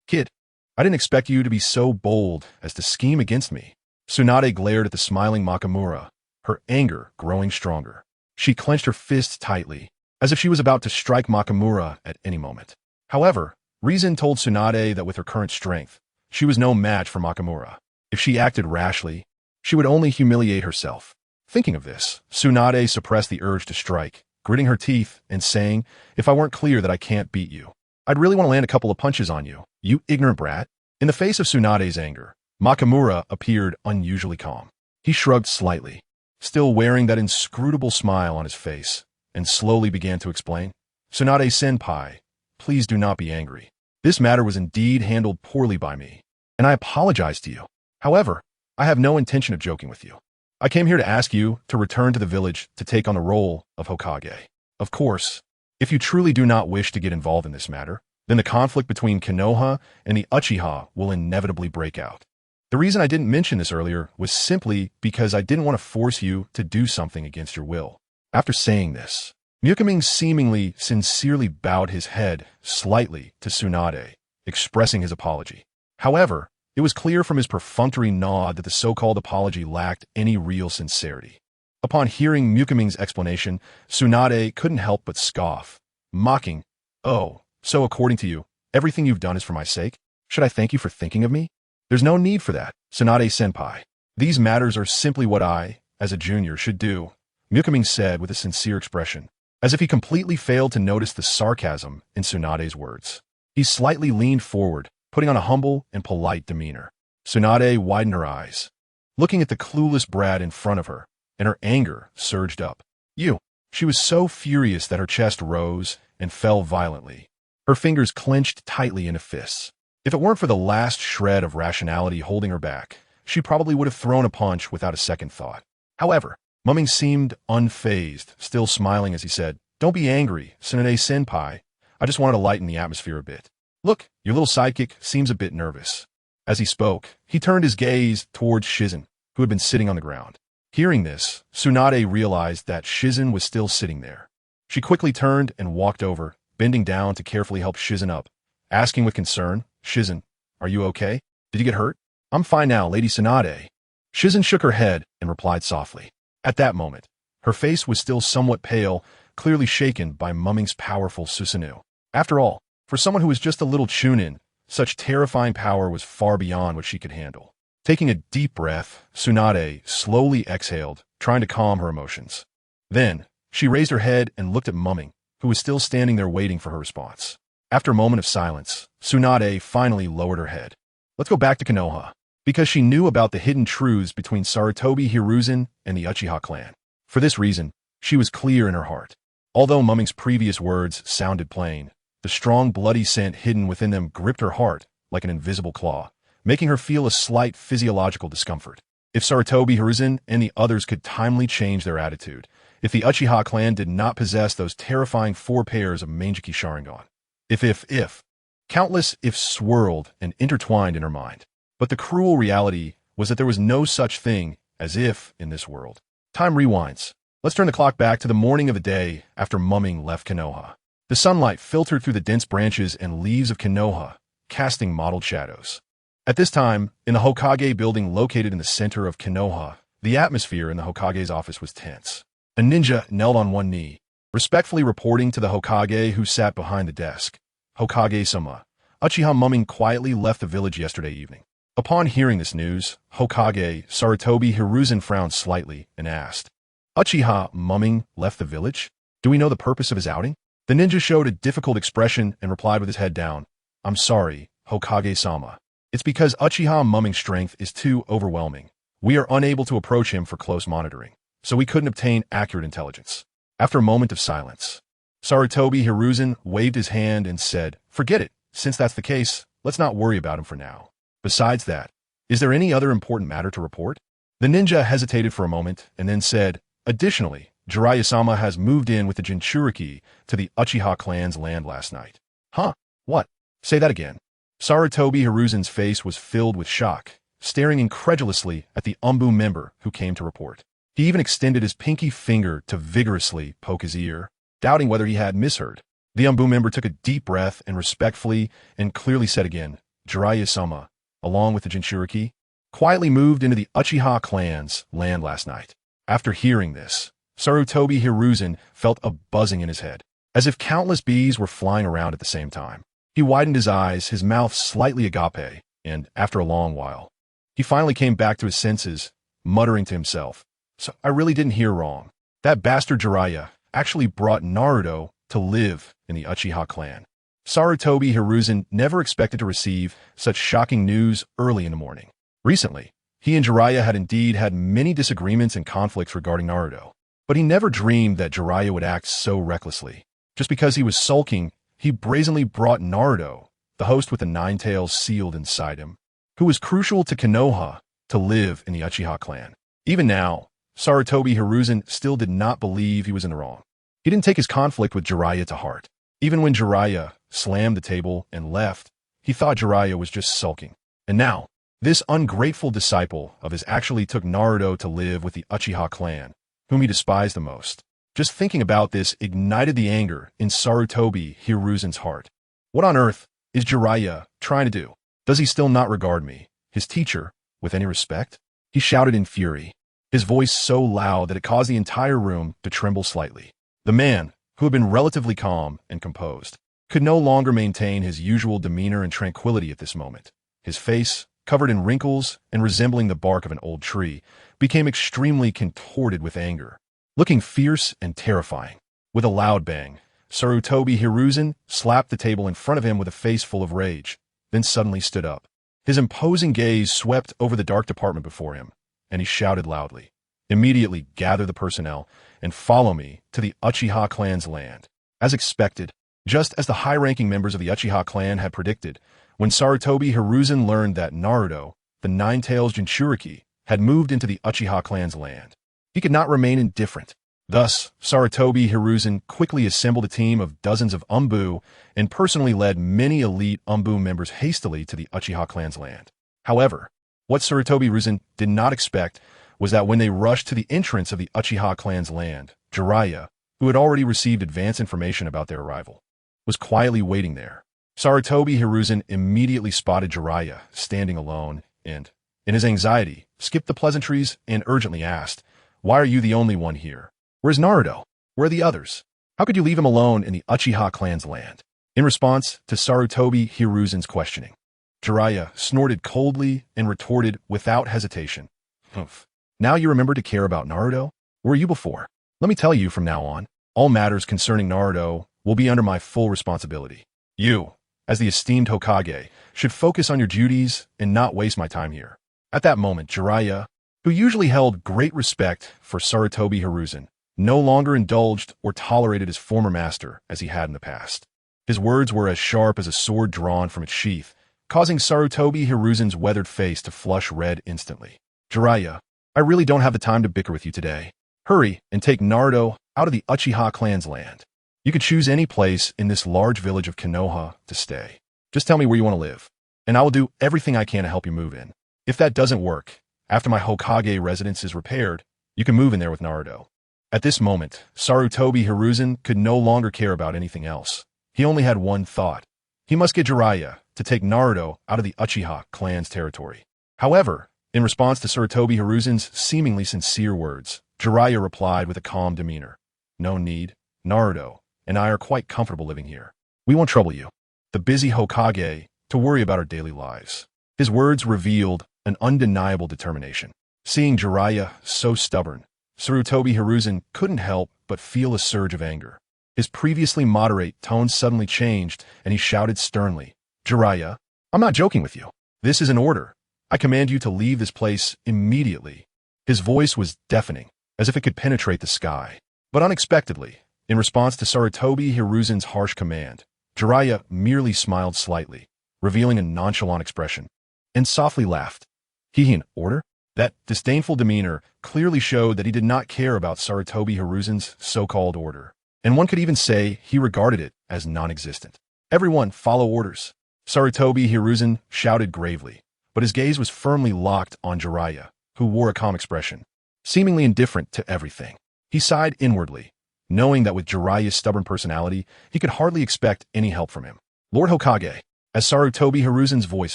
S1: Kid, I didn't expect you to be so bold as to scheme against me. Tsunade glared at the smiling Makamura, her anger growing stronger. She clenched her fists tightly, as if she was about to strike Makamura at any moment. However, Reason told Tsunade that with her current strength, she was no match for Nakamura. If she acted rashly, she would only humiliate herself. Thinking of this, Tsunade suppressed the urge to strike, gritting her teeth and saying, "If I weren't clear that I can't beat you, I'd really want to land a couple of punches on you, you ignorant brat." In the face of Tsunade's anger, Nakamura appeared unusually calm. He shrugged slightly, still wearing that inscrutable smile on his face, and slowly began to explain. "Tsunade-senpai, please do not be angry. This matter was indeed handled poorly by me, and I apologize to you. However, I have no intention of joking with you. I came here to ask you to return to the village to take on the role of Hokage. Of course, if you truly do not wish to get involved in this matter, then the conflict between Konoha and the Uchiha will inevitably break out. The reason I didn't mention this earlier was simply because I didn't want to force you to do something against your will." After saying this, Ming seemingly sincerely bowed his head slightly to Tsunade, expressing his apology. However, it was clear from his perfunctory nod that the so-called apology lacked any real sincerity. Upon hearing Ming's explanation, Tsunade couldn't help but scoff, mocking, "Oh, so according to you, everything you've done is for my sake? Should I thank you for thinking of me? There's no need for that, Tsunade-senpai. These matters are simply what I, as a junior, should do," Ming said with a sincere expression, as if he completely failed to notice the sarcasm in Tsunade's words. He slightly leaned forward, putting on a humble and polite demeanor. Tsunade widened her eyes, looking at the clueless brat in front of her, and her anger surged up. "You!" She was so furious that her chest rose and fell violently. Her fingers clenched tightly into fists. If it weren't for the last shred of rationality holding her back, she probably would have thrown a punch without a second thought. However, Ming seemed unfazed, still smiling as he said, "Don't be angry, Tsunade-senpai. I just wanted to lighten the atmosphere a bit. Look, your little sidekick seems a bit nervous." As he spoke, he turned his gaze towards Hiruzen, who had been sitting on the ground. Hearing this, Tsunade realized that Hiruzen was still sitting there. She quickly turned and walked over, bending down to carefully help Hiruzen up, asking with concern, "Hiruzen, are you okay? Did you get hurt?" "I'm fine now, Lady Tsunade." Hiruzen shook her head and replied softly. At that moment, her face was still somewhat pale, clearly shaken by Ming's powerful Susanoo. After all, for someone who was just a little chunin, such terrifying power was far beyond what she could handle. Taking a deep breath, Tsunade slowly exhaled, trying to calm her emotions. Then, she raised her head and looked at Ming, who was still standing there waiting for her response. After a moment of silence, Tsunade finally lowered her head. "Let's go back to Konoha," because she knew about the hidden truths between Sarutobi Hiruzen and the Uchiha clan. For this reason, she was clear in her heart. Although Ming's previous words sounded plain, the strong bloody scent hidden within them gripped her heart like an invisible claw, making her feel a slight physiological discomfort. If Sarutobi Hiruzen and the others could timely change their attitude, if the Uchiha clan did not possess those terrifying 4 pairs of Mangekyō Sharingan. If. Countless ifs swirled and intertwined in her mind. But the cruel reality was that there was no such thing as if in this world. Time rewinds. Let's turn the clock back to the morning of the day after Ming left Konoha. The sunlight filtered through the dense branches and leaves of Konoha, casting mottled shadows. At this time, in the Hokage building located in the center of Konoha, the atmosphere in the Hokage's office was tense. A ninja knelt on one knee, respectfully reporting to the Hokage who sat behind the desk. "Hokage-sama, Uchiha Ming quietly left the village yesterday evening." Upon hearing this news, Hokage Sarutobi Hiruzen frowned slightly and asked, "Uchiha Ming left the village? Do we know the purpose of his outing?" The ninja showed a difficult expression and replied with his head down, "I'm sorry, Hokage-sama. It's because Uchiha Ming's strength is too overwhelming. We are unable to approach him for close monitoring, so we couldn't obtain accurate intelligence." After a moment of silence, Sarutobi Hiruzen waved his hand and said, "Forget it. Since that's the case, let's not worry about him for now. Besides that, is there any other important matter to report?" The ninja hesitated for a moment and then said, "Additionally, Jeriah-sama has moved in with the Jinchuriki to the Uchiha clan's land last night." "Huh? What? Say that again." Sarutobi Hiruzen's face was filled with shock, staring incredulously at the Umbu member who came to report. He even extended his pinky finger to vigorously poke his ear, doubting whether he had misheard. The Umbu member took a deep breath and respectfully and clearly said again, "Jeriah-sama, along with the Jinchuriki, quietly moved into the Uchiha clan's land last night." After hearing this, Sarutobi Hiruzen felt a buzzing in his head, as if countless bees were flying around at the same time. He widened his eyes, his mouth slightly agape, and, after a long while, he finally came back to his senses, muttering to himself, "So I really didn't hear wrong. That bastard Jeriah actually brought Naruto to live in the Uchiha clan." Sarutobi Hiruzen never expected to receive such shocking news early in the morning. Recently, he and Jeriah had indeed had many disagreements and conflicts regarding Naruto, but he never dreamed that Jeriah would act so recklessly. Just because he was sulking, he brazenly brought Naruto, the host with the nine tails sealed inside him, who was crucial to Konoha, to live in the Uchiha clan. Even now, Sarutobi Hiruzen still did not believe he was in the wrong. He didn't take his conflict with Jeriah to heart. Even when Jeriah slammed the table and left, he thought Jeriah was just sulking. And now, this ungrateful disciple of his actually took Naruto to live with the Uchiha clan, whom he despised the most. Just thinking about this ignited the anger in Sarutobi Hiruzen's heart. What on earth is Jeriah trying to do? Does he still not regard me, his teacher, with any respect? He shouted in fury, his voice so loud that it caused the entire room to tremble slightly. The man, who had been relatively calm and composed, could no longer maintain his usual demeanor and tranquility at this moment. His face, covered in wrinkles and resembling the bark of an old tree, became extremely contorted with anger, looking fierce and terrifying. With a loud bang, Sarutobi Hiruzen slapped the table in front of him with a face full of rage, then suddenly stood up. His imposing gaze swept over the dark department before him, and he shouted loudly, "Immediately gather the personnel and follow me to the Uchiha clan's land." As expected, just as the high-ranking members of the Uchiha clan had predicted, when Sarutobi Hiruzen learned that Naruto, the Nine-Tails Jinchuriki, had moved into the Uchiha clan's land, he could not remain indifferent. Thus, Sarutobi Hiruzen quickly assembled a team of dozens of Umbu and personally led many elite Umbu members hastily to the Uchiha clan's land. However, what Sarutobi Hiruzen did not expect was that when they rushed to the entrance of the Uchiha clan's land, Jeriah, who had already received advance information about their arrival, was quietly waiting there. Sarutobi Hiruzen immediately spotted Jeriah standing alone and, in his anxiety, skipped the pleasantries and urgently asked, "Why are you the only one here? Where's Naruto? Where are the others? How could you leave him alone in the Uchiha clan's land?" In response to Sarutobi Hiruzen's questioning, Jeriah snorted coldly and retorted without hesitation, "Humph. Now you remember to care about Naruto? Where were you before? Let me tell you from now on, all matters concerning Naruto will be under my full responsibility. You, as the esteemed Hokage, should focus on your duties and not waste my time here." At that moment, Jeriah, who usually held great respect for Sarutobi Hiruzen, no longer indulged or tolerated his former master as he had in the past. His words were as sharp as a sword drawn from its sheath, causing Sarutobi Hiruzen's weathered face to flush red instantly. "Jeriah, I really don't have the time to bicker with you today. Hurry and take Naruto out of the Uchiha clan's land. You could choose any place in this large village of Konoha to stay. Just tell me where you want to live, and I will do everything I can to help you move in. If that doesn't work, after my Hokage residence is repaired, you can move in there with Naruto." At this moment, Sarutobi Hiruzen could no longer care about anything else. He only had one thought. He must get Jeriah to take Naruto out of the Uchiha clan's territory. However, in response to Sarutobi Hiruzen's seemingly sincere words, Jeriah replied with a calm demeanor, "No need. Naruto and I are quite comfortable living here. We won't trouble you, the busy Hokage, to worry about our daily lives." His words revealed an undeniable determination. Seeing Jeriah so stubborn, Sarutobi Hiruzen couldn't help but feel a surge of anger. His previously moderate tone suddenly changed, and he shouted sternly, "Jeriah, I'm not joking with you. This is an order. I command you to leave this place immediately." His voice was deafening, as if it could penetrate the sky. But unexpectedly, in response to Sarutobi Hiruzen's harsh command, Jeriah merely smiled slightly, revealing a nonchalant expression, and softly laughed. An order? That disdainful demeanor clearly showed that he did not care about Sarutobi Hiruzen's so-called order, and one could even say he regarded it as non-existent. "Everyone follow orders," Sarutobi Hiruzen shouted gravely, but his gaze was firmly locked on Jeriah, who wore a calm expression, seemingly indifferent to everything. He sighed inwardly, knowing that with Jeriah's stubborn personality, he could hardly expect any help from him. "Lord Hokage," as Sarutobi Hiruzen's voice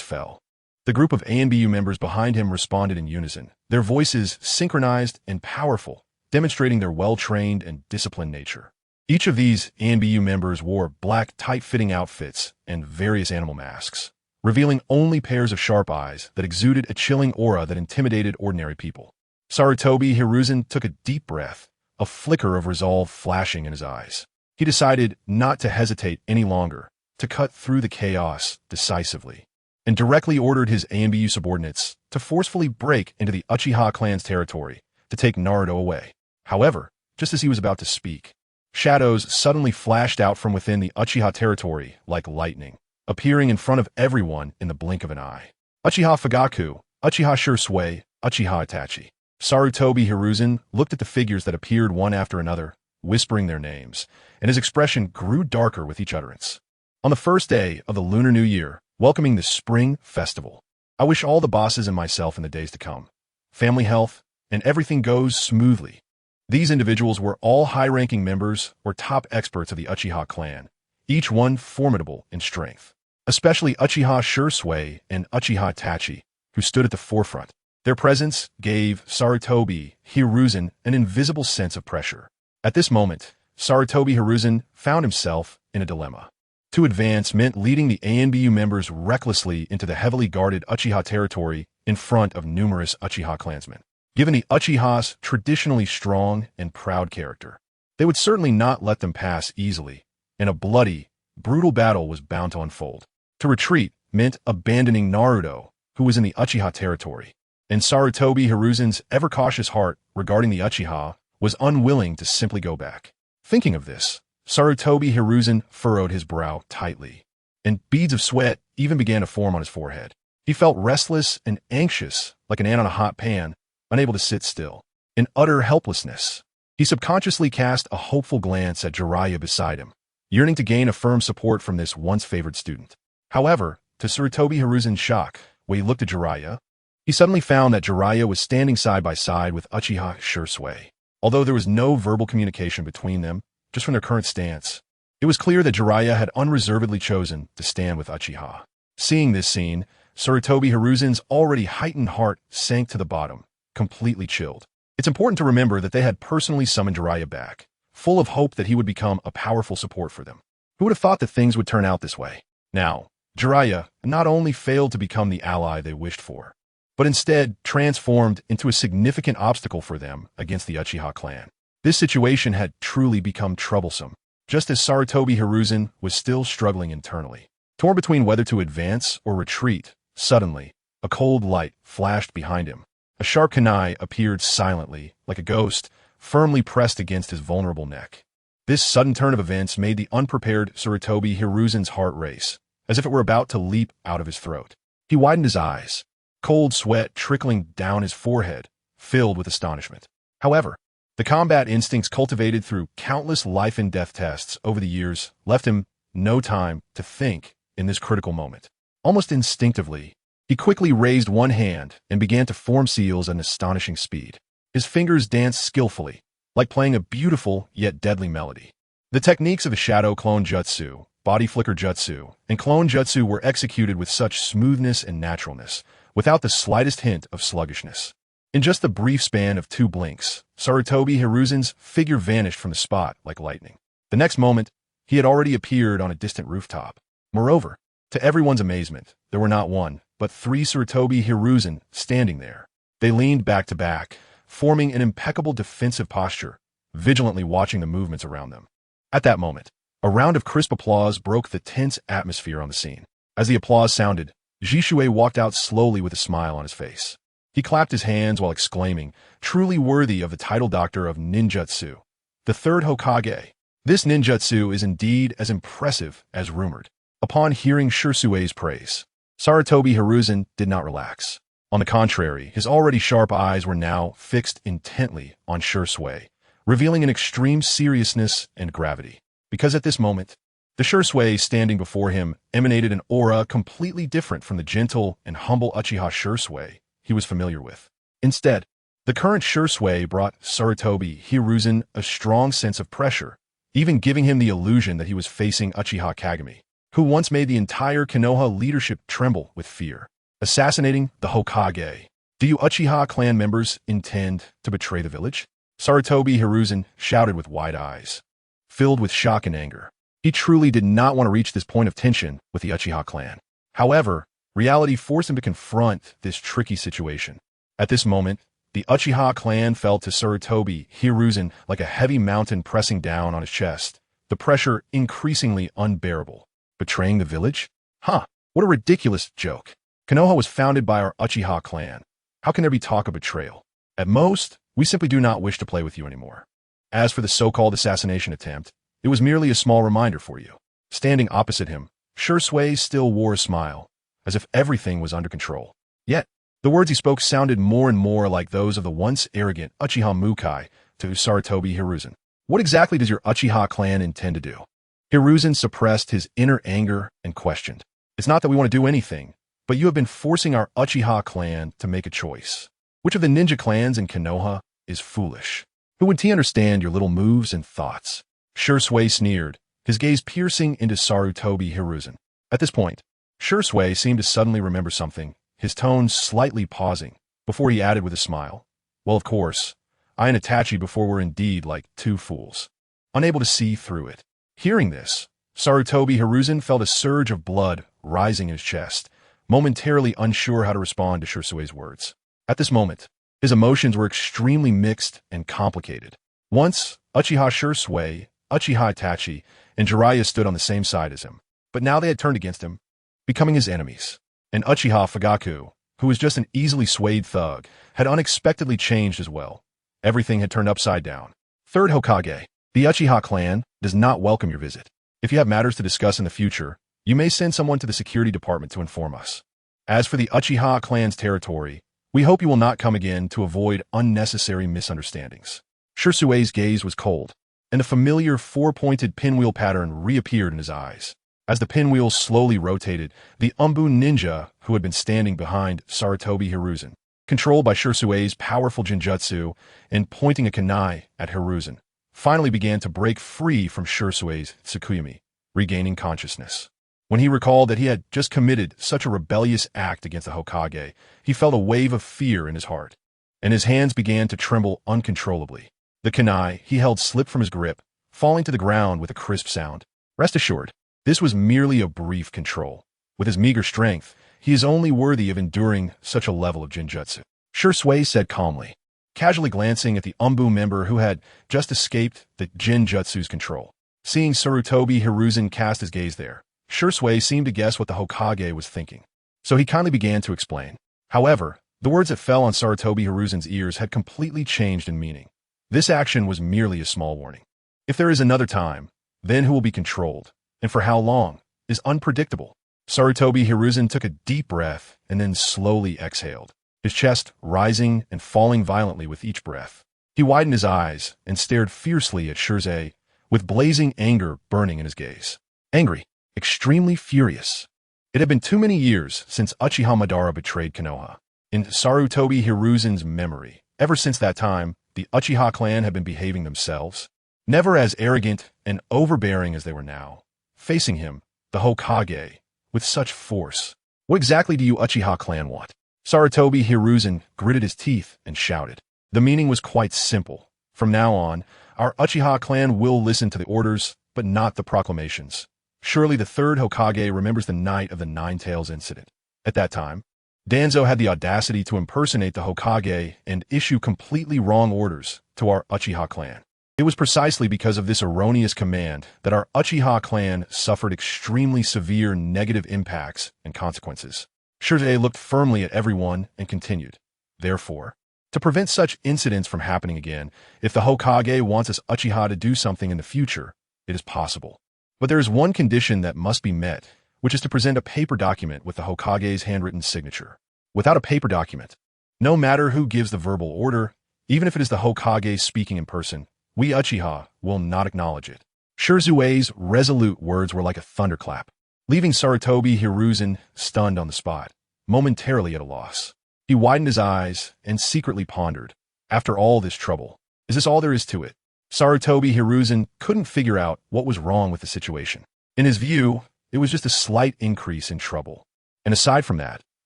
S1: fell, the group of ANBU members behind him responded in unison, their voices synchronized and powerful, demonstrating their well-trained and disciplined nature. Each of these ANBU members wore black, tight-fitting outfits and various animal masks, revealing only pairs of sharp eyes that exuded a chilling aura that intimidated ordinary people. Sarutobi Hiruzen took a deep breath, a flicker of resolve flashing in his eyes. He decided not to hesitate any longer, to cut through the chaos decisively, and directly ordered his ANBU subordinates to forcefully break into the Uchiha clan's territory to take Naruto away. However, just as he was about to speak, shadows suddenly flashed out from within the Uchiha territory like lightning, appearing in front of everyone in the blink of an eye. Uchiha Fugaku, Uchiha Shisui, Uchiha Itachi. Sarutobi Hiruzen looked at the figures that appeared one after another, whispering their names, and his expression grew darker with each utterance. On the first day of the Lunar New Year, welcoming the Spring Festival, I wish all the bosses and myself in the days to come family health, and everything goes smoothly. These individuals were all high-ranking members or top experts of the Uchiha clan, each one formidable in strength, especially Uchiha Shisui and Uchiha Itachi, who stood at the forefront. Their presence gave Sarutobi Hiruzen an invisible sense of pressure. At this moment, Sarutobi Hiruzen found himself in a dilemma. To advance meant leading the ANBU members recklessly into the heavily guarded Uchiha territory in front of numerous Uchiha clansmen. Given the Uchiha's traditionally strong and proud character, they would certainly not let them pass easily, and a bloody, brutal battle was bound to unfold. To retreat meant abandoning Naruto, who was in the Uchiha territory, and Sarutobi Hiruzen's ever-cautious heart regarding the Uchiha was unwilling to simply go back. Thinking of this, Sarutobi Hiruzen furrowed his brow tightly, and beads of sweat even began to form on his forehead. He felt restless and anxious, like an ant on a hot pan, unable to sit still. In utter helplessness, he subconsciously cast a hopeful glance at Jeriah beside him, yearning to gain a firm support from this once-favored student. However, to Sarutobi Hiruzen's shock, when he looked at Jeriah, he suddenly found that Jeriah was standing side by side with Uchiha Shisui. Although there was no verbal communication between them, just from their current stance, it was clear that Jeriah had unreservedly chosen to stand with Uchiha. Seeing this scene, Sarutobi Hiruzen's already heightened heart sank to the bottom, completely chilled. It's important to remember that they had personally summoned Jeriah back, full of hope that he would become a powerful support for them. Who would have thought that things would turn out this way? Now, Jeriah not only failed to become the ally they wished for, but instead transformed into a significant obstacle for them against the Uchiha clan. This situation had truly become troublesome, just as Sarutobi Hiruzen was still struggling internally. Torn between whether to advance or retreat, suddenly, a cold light flashed behind him. A sharp kunai appeared silently, like a ghost, firmly pressed against his vulnerable neck. This sudden turn of events made the unprepared Sarutobi Hiruzen's heart race, as if it were about to leap out of his throat. He widened his eyes, cold sweat trickling down his forehead, filled with astonishment. However, the combat instincts cultivated through countless life and death tests over the years left him no time to think in this critical moment. Almost instinctively, he quickly raised one hand and began to form seals at an astonishing speed. His fingers danced skillfully, like playing a beautiful yet deadly melody. The techniques of the Shadow Clone Jutsu, Body Flicker Jutsu, and Clone Jutsu were executed with such smoothness and naturalness, without the slightest hint of sluggishness. In just the brief span of 2 blinks, Sarutobi Hiruzen's figure vanished from the spot like lightning. The next moment, he had already appeared on a distant rooftop. Moreover, to everyone's amazement, there were not 1, but 3 Sarutobi Hiruzen standing there. They leaned back to back, forming an impeccable defensive posture, vigilantly watching the movements around them. At that moment, a round of crisp applause broke the tense atmosphere on the scene. As the applause sounded, Shisui walked out slowly with a smile on his face. He clapped his hands while exclaiming, truly worthy of the title doctor of ninjutsu, the 3rd Hokage. This ninjutsu is indeed as impressive as rumored. Upon hearing Shisui's praise, Sarutobi Hiruzen did not relax. On the contrary, his already sharp eyes were now fixed intently on Shisui, revealing an extreme seriousness and gravity. Because at this moment, the Shisui standing before him emanated an aura completely different from the gentle and humble Uchiha Shisui he was familiar with. Instead, the current Shisui brought Sarutobi Hiruzen a strong sense of pressure, even giving him the illusion that he was facing Uchiha Kagami, who once made the entire Konoha leadership tremble with fear. Assassinating the Hokage. Do you Uchiha clan members intend to betray the village? Sarutobi Hiruzen shouted with wide eyes. filled with shock and anger. He truly did not want to reach this point of tension with the Uchiha clan. However, reality forced him to confront this tricky situation. At this moment, the Uchiha clan felt to Sarutobi Hiruzen like a heavy mountain pressing down on his chest, the pressure increasingly unbearable. Betraying the village? Huh, what a ridiculous joke. Konoha was founded by our Uchiha clan. How can there be talk of betrayal? At most, we simply do not wish to play with you anymore. As for the so-called assassination attempt, it was merely a small reminder for you. Standing opposite him, Shisui still wore a smile, as if everything was under control. Yet, the words he spoke sounded more and more like those of the once arrogant Uchiha Mukai to Sarutobi Hiruzen. What exactly does your Uchiha clan intend to do? Hiruzen suppressed his inner anger and questioned. It's not that we want to do anything, but you have been forcing our Uchiha clan to make a choice. Which of the ninja clans in Konoha is foolish? Who would understand your little moves and thoughts? Shisui sneered, his gaze piercing into Sarutobi Hiruzen. At this point, Shisui seemed to suddenly remember something, his tone slightly pausing, before he added with a smile. Well, of course, I and Itachi before were indeed like two fools, unable to see through it. Hearing this, Sarutobi Hiruzen felt a surge of blood rising in his chest, momentarily unsure how to respond to Shisui's words. At this moment, his emotions were extremely mixed and complicated. Once, Uchiha Shisui, Uchiha Itachi, and Jeriah stood on the same side as him, but now they had turned against him, becoming his enemies. And Uchiha Fugaku, who was just an easily swayed thug, had unexpectedly changed as well. Everything had turned upside down. Third Hokage, the Uchiha clan does not welcome your visit. If you have matters to discuss in the future, you may send someone to the security department to inform us. As for the Uchiha clan's territory, we hope you will not come again to avoid unnecessary misunderstandings. Shisui's gaze was cold, and the familiar four-pointed pinwheel pattern reappeared in his eyes. As the pinwheel slowly rotated, the Umbu ninja, who had been standing behind Sarutobi Hiruzen, controlled by Shisui's powerful genjutsu and pointing a kunai at Hiruzen, finally began to break free from Shisui's Tsukuyami, regaining consciousness. When he recalled that he had just committed such a rebellious act against the Hokage, he felt a wave of fear in his heart, and his hands began to tremble uncontrollably. The kunai he held slipped from his grip, falling to the ground with a crisp sound. Rest assured, this was merely a brief control. With his meager strength, he is only worthy of enduring such a level of genjutsu. Shisui said calmly, casually glancing at the Umbu member who had just escaped the genjutsu's control. Seeing Sarutobi Hiruzen cast his gaze there, Shisui seemed to guess what the Hokage was thinking, so he kindly began to explain. However, the words that fell on Sarutobi Hiruzen's ears had completely changed in meaning. This action was merely a small warning. If there is another time, then who will be controlled, and for how long, is unpredictable. Sarutobi Hiruzen took a deep breath and then slowly exhaled, his chest rising and falling violently with each breath. He widened his eyes and stared fiercely at Shisui, with blazing anger burning in his gaze. Angry. Extremely furious. It had been too many years since Uchiha Madara betrayed Konoha. In Sarutobi Hiruzen's memory, ever since that time, the Uchiha clan had been behaving themselves, never as arrogant and overbearing as they were now, facing him, the Hokage, with such force. What exactly do you Uchiha clan want? Sarutobi Hiruzen gritted his teeth and shouted. The meaning was quite simple. From now on, our Uchiha clan will listen to the orders, but not the proclamations. Surely the third Hokage remembers the night of the Nine Tails incident. At that time, Danzo had the audacity to impersonate the Hokage and issue completely wrong orders to our Uchiha clan. It was precisely because of this erroneous command that our Uchiha clan suffered extremely severe negative impacts and consequences. Shisui looked firmly at everyone and continued. Therefore, to prevent such incidents from happening again, if the Hokage wants us Uchiha to do something in the future, it is possible. But there is one condition that must be met, which is to present a paper document with the Hokage's handwritten signature. Without a paper document, no matter who gives the verbal order, even if it is the Hokage speaking in person, we Uchiha will not acknowledge it. Shisui's resolute words were like a thunderclap, leaving Sarutobi Hiruzen stunned on the spot, momentarily at a loss. He widened his eyes and secretly pondered. After all this trouble, is this all there is to it? Sarutobi Hiruzen couldn't figure out what was wrong with the situation. In his view, it was just a slight increase in trouble. And aside from that,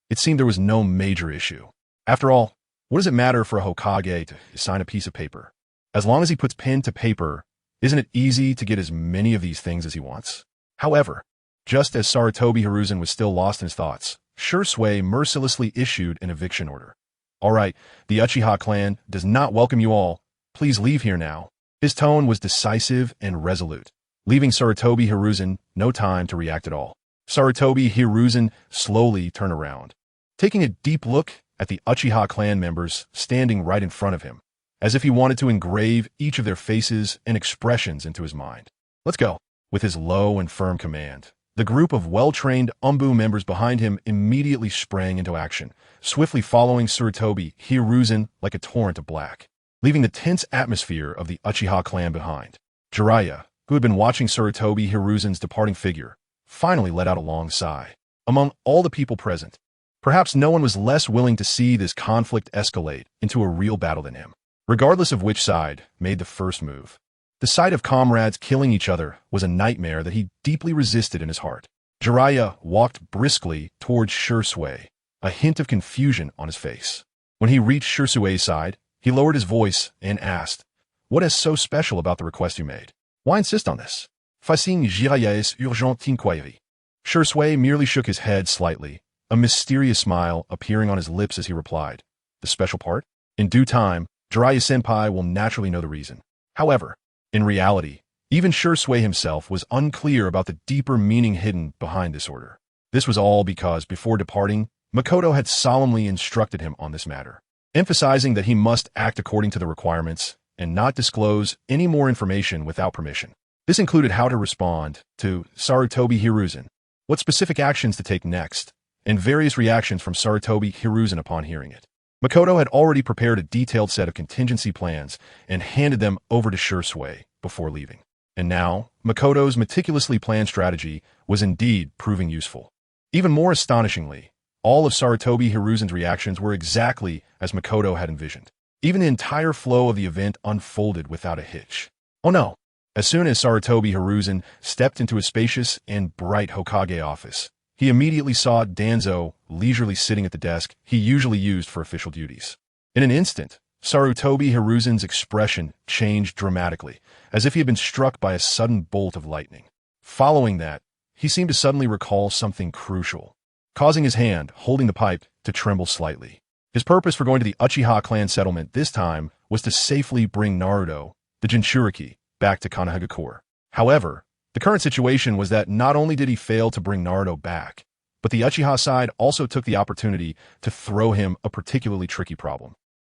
S1: it seemed there was no major issue. After all, what does it matter for a Hokage to sign a piece of paper? As long as he puts pen to paper, Isn't it easy to get as many of these things as he wants? However, just as Sarutobi Hiruzen was still lost in his thoughts, Shisui mercilessly issued an eviction order. All right, the Uchiha clan does not welcome you all. Please leave here now. His tone was decisive and resolute, leaving Sarutobi Hiruzen no time to react at all. Sarutobi Hiruzen slowly turned around, taking a deep look at the Uchiha clan members standing right in front of him, as if he wanted to engrave each of their faces and expressions into his mind. Let's go. With his low and firm command, the group of well-trained Umbu members behind him immediately sprang into action, swiftly following Sarutobi Hiruzen like a torrent of black, leaving the tense atmosphere of the Uchiha clan behind. Jeriah, who had been watching Sarutobi Hiruzen's departing figure, finally let out a long sigh. Among all the people present, perhaps no one was less willing to see this conflict escalate into a real battle than him, regardless of which side made the first move. The sight of comrades killing each other was a nightmare that he deeply resisted in his heart. Jeriah walked briskly towards Shisui, a hint of confusion on his face. When he reached Shisui's side, he lowered his voice and asked, "What is so special about the request you made? Why insist on this? Facing Jeriah's urgent inquiry." Shisui merely shook his head slightly, a mysterious smile appearing on his lips as he replied, "The special part? In due time, Jeriah-senpai will naturally know the reason." However, in reality, even Shisui himself was unclear about the deeper meaning hidden behind this order. This was all because, before departing, Makoto had solemnly instructed him on this matter, emphasizing that he must act according to the requirements and not disclose any more information without permission. This included how to respond to Sarutobi Hiruzen, what specific actions to take next, and various reactions from Sarutobi Hiruzen upon hearing it. Makoto had already prepared a detailed set of contingency plans and handed them over to Shisui before leaving. And now, Makoto's meticulously planned strategy was indeed proving useful. Even more astonishingly, all of Sarutobi Hiruzen's reactions were exactly as Makoto had envisioned. Even the entire flow of the event unfolded without a hitch. Oh no! As soon as Sarutobi Hiruzen stepped into his spacious and bright Hokage office, he immediately saw Danzo leisurely sitting at the desk he usually used for official duties. In an instant, Sarutobi Hiruzen's expression changed dramatically, as if he had been struck by a sudden bolt of lightning. Following that, he seemed to suddenly recall something crucial, causing his hand, holding the pipe, to tremble slightly. His purpose for going to the Uchiha clan settlement this time was to safely bring Naruto, the Jinchuriki, back to Konohagakure. However, the current situation was that not only did he fail to bring Naruto back, but the Uchiha side also took the opportunity to throw him a particularly tricky problem.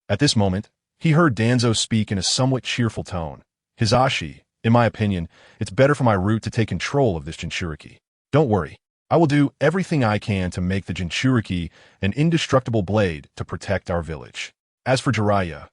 S1: At this moment, he heard Danzo speak in a somewhat cheerful tone. "Hisashi, in my opinion, it's better for my root to take control of this Jinchuriki. Don't worry, I will do everything I can to make the Jinchuriki an indestructible blade to protect our village. As for Jeriah,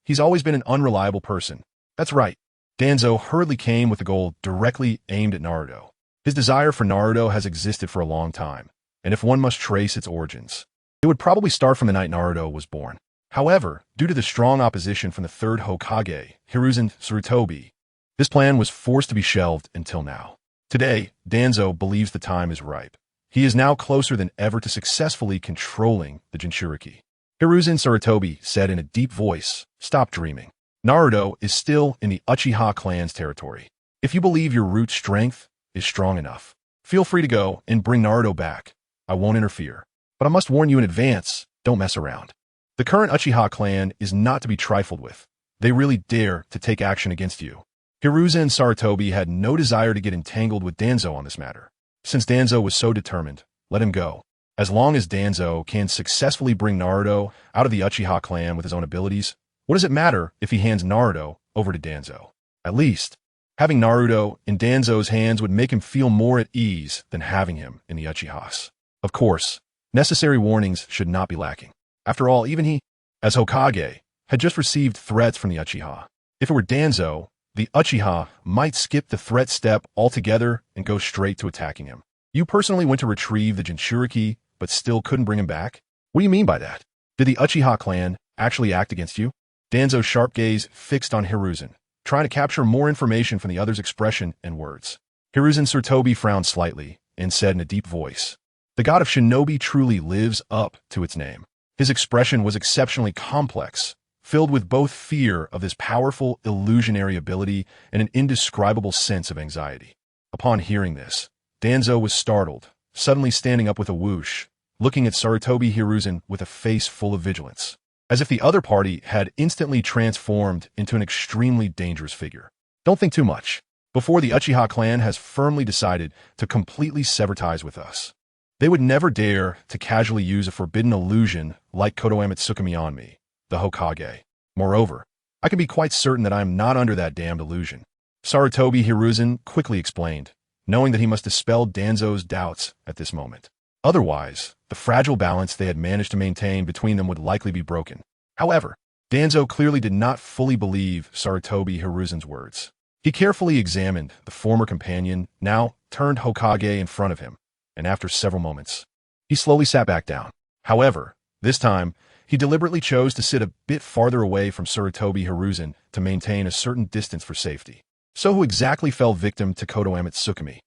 S1: he's always been an unreliable person." That's right. Danzo hurriedly came with the goal directly aimed at Naruto. His desire for Naruto has existed for a long time, and if one must trace its origins, it would probably start from the night Naruto was born. However, due to the strong opposition from the third Hokage, Hiruzen Sarutobi, this plan was forced to be shelved until now. Today, Danzo believes the time is ripe. He is now closer than ever to successfully controlling the Jinchuriki. Hiruzen Sarutobi said in a deep voice, "Stop dreaming. Naruto is still in the Uchiha clan's territory. If you believe your root strength is strong enough, feel free to go and bring Naruto back. I won't interfere. But I must warn you in advance, don't mess around. The current Uchiha clan is not to be trifled with. They really dare to take action against you." Hiruzen Sarutobi had no desire to get entangled with Danzo on this matter. Since Danzo was so determined, let him go. As long as Danzo can successfully bring Naruto out of the Uchiha clan with his own abilities, what does it matter if he hands Naruto over to Danzo? At least, having Naruto in Danzo's hands would make him feel more at ease than having him in the Uchihas. Of course, necessary warnings should not be lacking. After all, even he, as Hokage, had just received threats from the Uchiha. If it were Danzo, the Uchiha might skip the threat step altogether and go straight to attacking him. You personally went to retrieve the Jinchuriki, but still couldn't bring him back? What do you mean by that? Did the Uchiha clan actually act against you? Danzo's sharp gaze fixed on Hiruzen, trying to capture more information from the other's expression and words. Hiruzen Sarutobi frowned slightly and said in a deep voice, "The god of shinobi truly lives up to its name." His expression was exceptionally complex, filled with both fear of this powerful illusionary ability and an indescribable sense of anxiety. Upon hearing this, Danzo was startled, suddenly standing up with a whoosh, looking at Sarutobi Hiruzen with a face full of vigilance, as if the other party had instantly transformed into an extremely dangerous figure. Don't think too much. Before the Uchiha clan has firmly decided to completely sever ties with us, they would never dare to casually use a forbidden illusion like Kodoame Tsukumi on me, the Hokage. Moreover, I can be quite certain that I am not under that damned illusion. Sarutobi Hiruzen quickly explained, knowing that he must dispel Danzo's doubts at this moment. Otherwise, the fragile balance they had managed to maintain between them would likely be broken. However, Danzo clearly did not fully believe Sarutobi Hiruzen's words. He carefully examined the former companion, now turned Hokage, in front of him, and after several moments, he slowly sat back down. However, this time, he deliberately chose to sit a bit farther away from Sarutobi Hiruzen to maintain a certain distance for safety. So who exactly fell victim to Kodoame Tsukumi?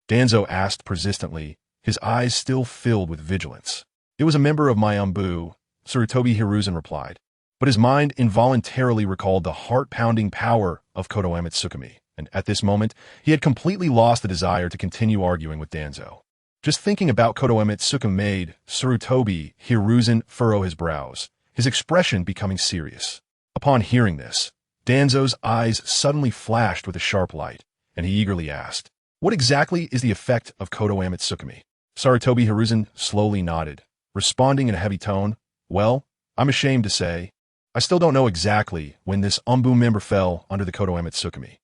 S1: Danzo asked persistently, his eyes still filled with vigilance. It was a member of my Umbu, Sarutobi Hiruzen replied, but his mind involuntarily recalled the heart-pounding power of Kodoame Tsukumi, and at this moment, he had completely lost the desire to continue arguing with Danzo. Just thinking about Kodoame Tsukumi made Sarutobi Hiruzen furrow his brows, his expression becoming serious. Upon hearing this, Danzo's eyes suddenly flashed with a sharp light, and he eagerly asked, "What exactly is the effect of Kodoame Tsukumi?" Sarutobi Hiruzen slowly nodded, responding in a heavy tone, "Well, I'm ashamed to say, I still don't know exactly when this Umbu member fell under the Kodoame Tsukumi.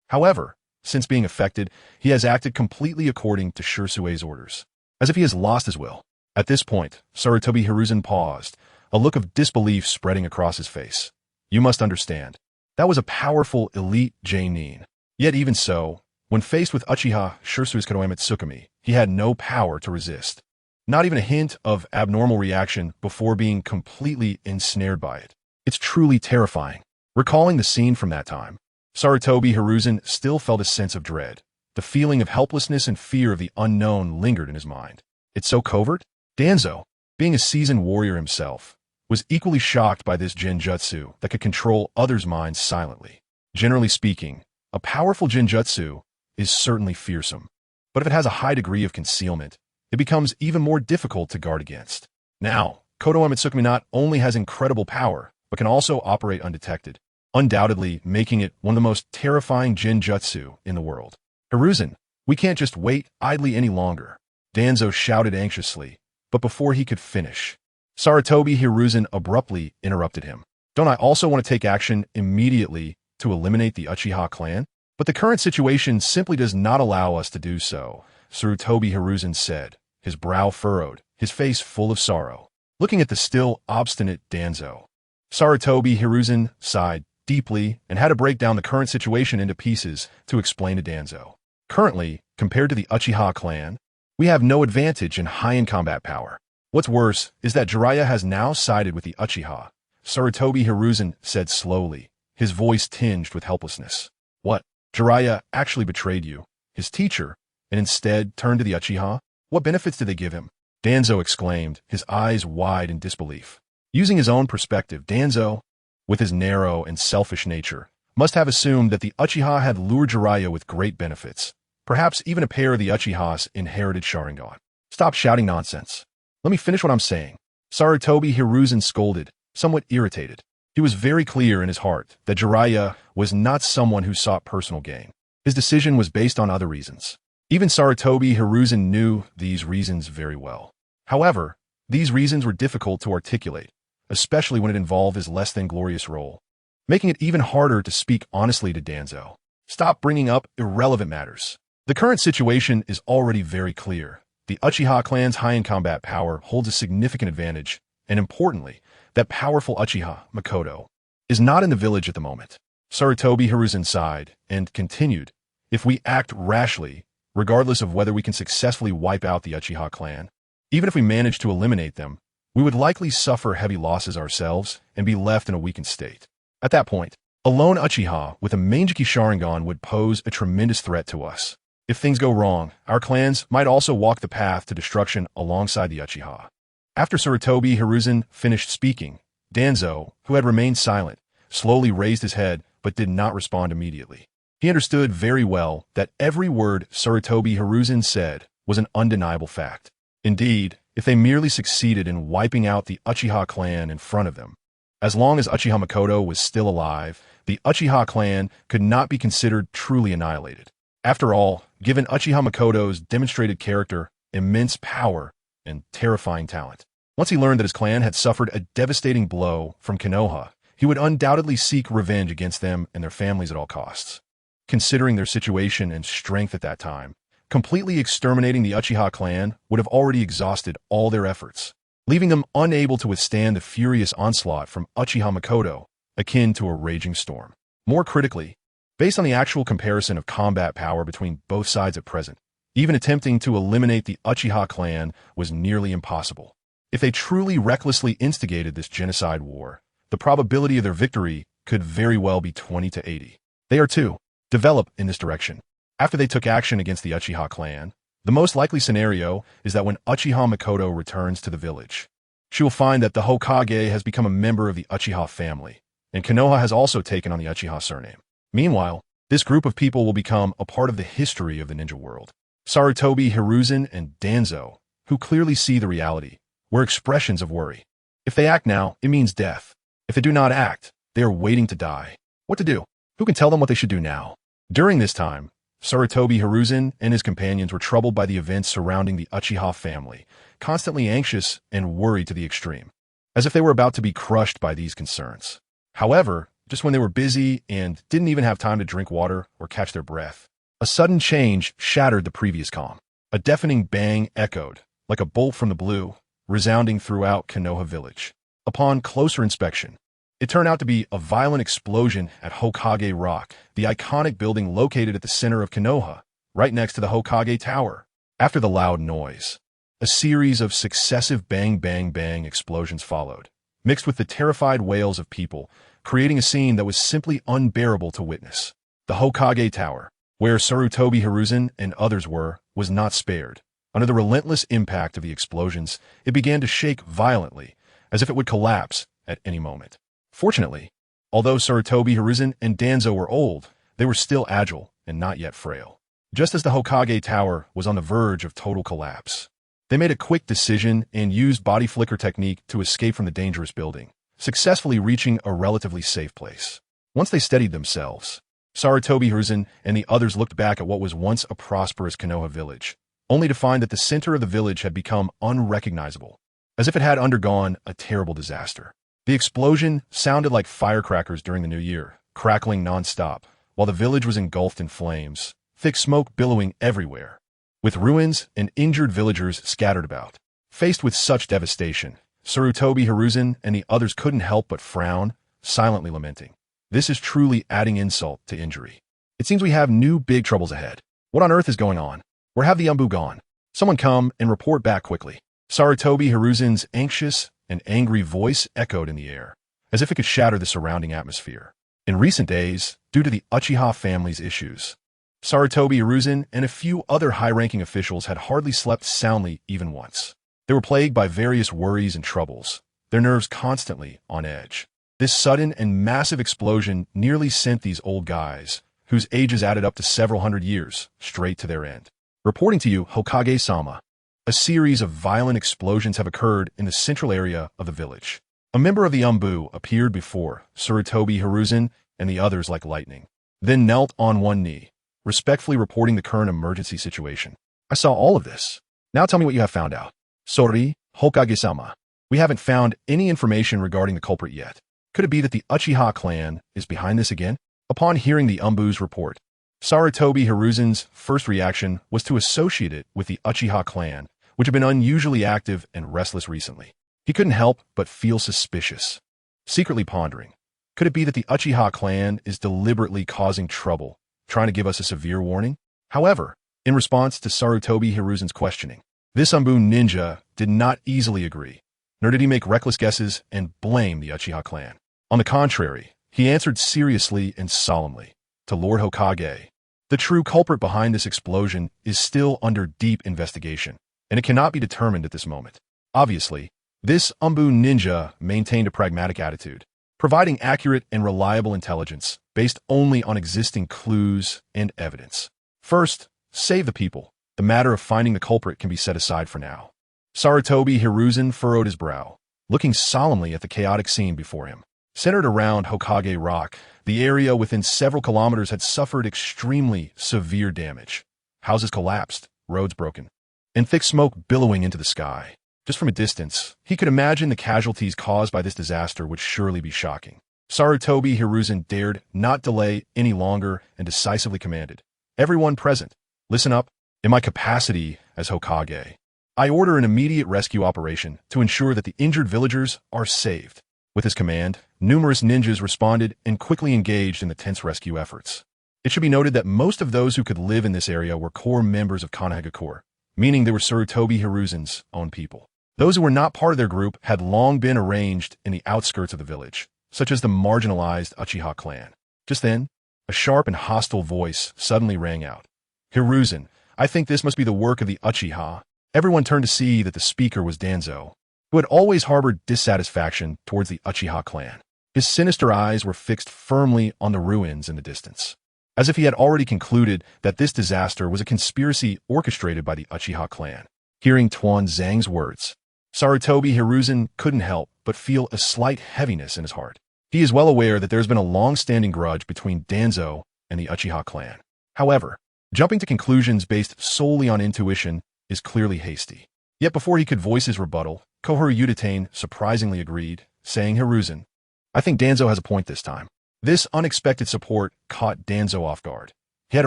S1: However, since being affected, he has acted completely according to Shisui's orders, as if he has lost his will." At this point, Sarutobi Hiruzen paused, a look of disbelief spreading across his face. "You must understand, that was a powerful elite J-nin. Yet even so, when faced with Uchiha Shisui's Kodoame Tsukumi, he had no power to resist. Not even a hint of abnormal reaction before being completely ensnared by it. It's truly terrifying." Recalling the scene from that time, Sarutobi Hiruzen still felt a sense of dread. The feeling of helplessness and fear of the unknown lingered in his mind. It's so covert? Danzo, being a seasoned warrior himself, was equally shocked by this genjutsu that could control others' minds silently. Generally speaking, a powerful genjutsu is certainly fearsome, but if it has a high degree of concealment, it becomes even more difficult to guard against. Now, Kodoame Tsukumi not only has incredible power, but can also operate undetected, undoubtedly making it one of the most terrifying genjutsu in the world. "Hiruzen, we can't just wait idly any longer," Danzo shouted anxiously, but before he could finish, Sarutobi Hiruzen abruptly interrupted him. "Don't I also want to take action immediately to eliminate the Uchiha clan? But the current situation simply does not allow us to do so," Sarutobi Hiruzen said, his brow furrowed, his face full of sorrow. Looking at the still obstinate Danzo, Sarutobi Hiruzen sighed deeply and had to break down the current situation into pieces to explain to Danzo. "Currently, compared to the Uchiha clan, we have no advantage in high-end combat power. What's worse is that Jeriah has now sided with the Uchiha," Sarutobi Hiruzen said slowly, his voice tinged with helplessness. "What? Jeriah actually betrayed you, his teacher, and instead turned to the Uchiha? What benefits did they give him?" Danzo exclaimed, his eyes wide in disbelief. Using his own perspective, Danzo, with his narrow and selfish nature, must have assumed that the Uchiha had lured Jeriah with great benefits, perhaps even a pair of the Uchiha's inherited Sharingan. "Stop shouting nonsense. Let me finish what I'm saying," Sarutobi Hiruzen scolded, somewhat irritated. He was very clear in his heart that Jeriah was not someone who sought personal gain. His decision was based on other reasons. Even Sarutobi Hiruzen knew these reasons very well. However, these reasons were difficult to articulate, especially when it involved his less-than-glorious role, making it even harder to speak honestly to Danzo. "Stop bringing up irrelevant matters. The current situation is already very clear. The Uchiha clan's high-end combat power holds a significant advantage, and importantly, that powerful Uchiha, Makoto, is not in the village at the moment." Sarutobi Hiruzen sighed and continued, "If we act rashly, regardless of whether we can successfully wipe out the Uchiha clan, even if we manage to eliminate them, we would likely suffer heavy losses ourselves and be left in a weakened state. At that point, a lone Uchiha with a Mangekyō Sharingan would pose a tremendous threat to us. If things go wrong, our clans might also walk the path to destruction alongside the Uchiha." After Sarutobi Hiruzen finished speaking, Danzo, who had remained silent, slowly raised his head but did not respond immediately. He understood very well that every word Sarutobi Hiruzen said was an undeniable fact. Indeed, if they merely succeeded in wiping out the Uchiha clan in front of them, as long as Uchiha Makoto was still alive, the Uchiha clan could not be considered truly annihilated. After all, given Uchiha Makoto's demonstrated character, immense power, and terrifying talent, once he learned that his clan had suffered a devastating blow from Konoha, he would undoubtedly seek revenge against them and their families at all costs. Considering their situation and strength at that time, completely exterminating the Uchiha clan would have already exhausted all their efforts, leaving them unable to withstand the furious onslaught from Uchiha Makoto, akin to a raging storm. More critically, based on the actual comparison of combat power between both sides at present, even attempting to eliminate the Uchiha clan was nearly impossible. If they truly recklessly instigated this genocide war, the probability of their victory could very well be 20 to 80. They are to develop in this direction. After they took action against the Uchiha clan, the most likely scenario is that when Uchiha Makoto returns to the village, she will find that the Hokage has become a member of the Uchiha family, and Konoha has also taken on the Uchiha surname. Meanwhile, this group of people will become a part of the history of the ninja world. Sarutobi Hiruzen and Danzo, who clearly see the reality, were expressions of worry. If they act now, it means death. If they do not act, they are waiting to die. What to do? Who can tell them what they should do now? During this time, Sarutobi Hiruzen and his companions were troubled by the events surrounding the Uchiha family, constantly anxious and worried to the extreme, as if they were about to be crushed by these concerns. However, just when they were busy and didn't even have time to drink water or catch their breath, a sudden change shattered the previous calm. A deafening bang echoed, like a bolt from the blue, resounding throughout Konoha village. Upon closer inspection, it turned out to be a violent explosion at Hokage Rock, the iconic building located at the center of Konoha, right next to the Hokage Tower. After the loud noise, a series of successive bang-bang-bang explosions followed, mixed with the terrified wails of people, creating a scene that was simply unbearable to witness. The Hokage Tower, where Sarutobi Hiruzen and others were, was not spared. Under the relentless impact of the explosions, it began to shake violently, as if it would collapse at any moment. Fortunately, although Sarutobi Hiruzen and Danzo were old, they were still agile and not yet frail. Just as the Hokage Tower was on the verge of total collapse, they made a quick decision and used body flicker technique to escape from the dangerous building, successfully reaching a relatively safe place. Once they steadied themselves, Sarutobi Hiruzen and the others looked back at what was once a prosperous Konoha village, only to find that the center of the village had become unrecognizable, as if it had undergone a terrible disaster. The explosion sounded like firecrackers during the new year, crackling non-stop, while the village was engulfed in flames, thick smoke billowing everywhere, with ruins and injured villagers scattered about. Faced with such devastation, Sarutobi Hiruzen and the others couldn't help but frown, silently lamenting. This is truly adding insult to injury. It seems we have new big troubles ahead. What on earth is going on? Where have the Umbu gone? Someone come and report back quickly. Sarutobi Hiruzen's anxious and angry voice echoed in the air, as if it could shatter the surrounding atmosphere. In recent days, due to the Uchiha family's issues, Sarutobi Hiruzen and a few other high-ranking officials had hardly slept soundly even once. They were plagued by various worries and troubles, their nerves constantly on edge. This sudden and massive explosion nearly sent these old guys, whose ages added up to several hundred years, straight to their end. Reporting to you, Hokage-sama. A series of violent explosions have occurred in the central area of the village. A member of the Umbu appeared before Sarutobi Hiruzen and the others like lightning, then knelt on one knee, respectfully reporting the current emergency situation. I saw all of this. Now tell me what you have found out. Sorry, Hokage-sama. We haven't found any information regarding the culprit yet. Could it be that the Uchiha clan is behind this again? Upon hearing the Umbu's report, Sarutobi Hiruzen's first reaction was to associate it with the Uchiha clan, which had been unusually active and restless recently. He couldn't help but feel suspicious, secretly pondering, could it be that the Uchiha clan is deliberately causing trouble, trying to give us a severe warning? However, in response to Sarutobi Hiruzen's questioning, this Umbu ninja did not easily agree, nor did he make reckless guesses and blame the Uchiha clan. On the contrary, he answered seriously and solemnly, to Lord Hokage, the true culprit behind this explosion is still under deep investigation, and it cannot be determined at this moment. Obviously, This Umbu ninja maintained a pragmatic attitude, providing accurate and reliable intelligence based only on existing clues and evidence. First, save the people. The matter of finding the culprit can be set aside for now. Sarutobi Hiruzen furrowed his brow, looking solemnly at the chaotic scene before him. Centered around Hokage Rock, the area within several kilometers had suffered extremely severe damage. Houses collapsed, roads broken, and thick smoke billowing into the sky. Just from a distance, he could imagine the casualties caused by this disaster would surely be shocking. Sarutobi Hiruzen dared not delay any longer and decisively commanded, "Everyone present, listen up. In my capacity as Hokage, I order an immediate rescue operation to ensure that the injured villagers are saved." With his command, numerous ninjas responded and quickly engaged in the tense rescue efforts. It should be noted that most of those who could live in this area were core members of Konoha Corps, meaning they were Sarutobi Hiruzen's own people. Those who were not part of their group had long been arranged in the outskirts of the village, such as the marginalized Uchiha clan. Just then, a sharp and hostile voice suddenly rang out. "Hiruzen, I think this must be the work of the Uchiha." Everyone turned to see that the speaker was Danzo, who had always harbored dissatisfaction towards the Uchiha clan. His sinister eyes were fixed firmly on the ruins in the distance, as if he had already concluded that this disaster was a conspiracy orchestrated by the Uchiha clan. Hearing Tuan Zhang's words, Sarutobi Hiruzen couldn't help but feel a slight heaviness in his heart. He is well aware that there has been a long-standing grudge between Danzo and the Uchiha clan. However, jumping to conclusions based solely on intuition is clearly hasty. Yet before he could voice his rebuttal, Koharu Uchiha surprisingly agreed, saying, "Hiruzen, I think Danzo has a point this time." This unexpected support caught Danzo off guard. He had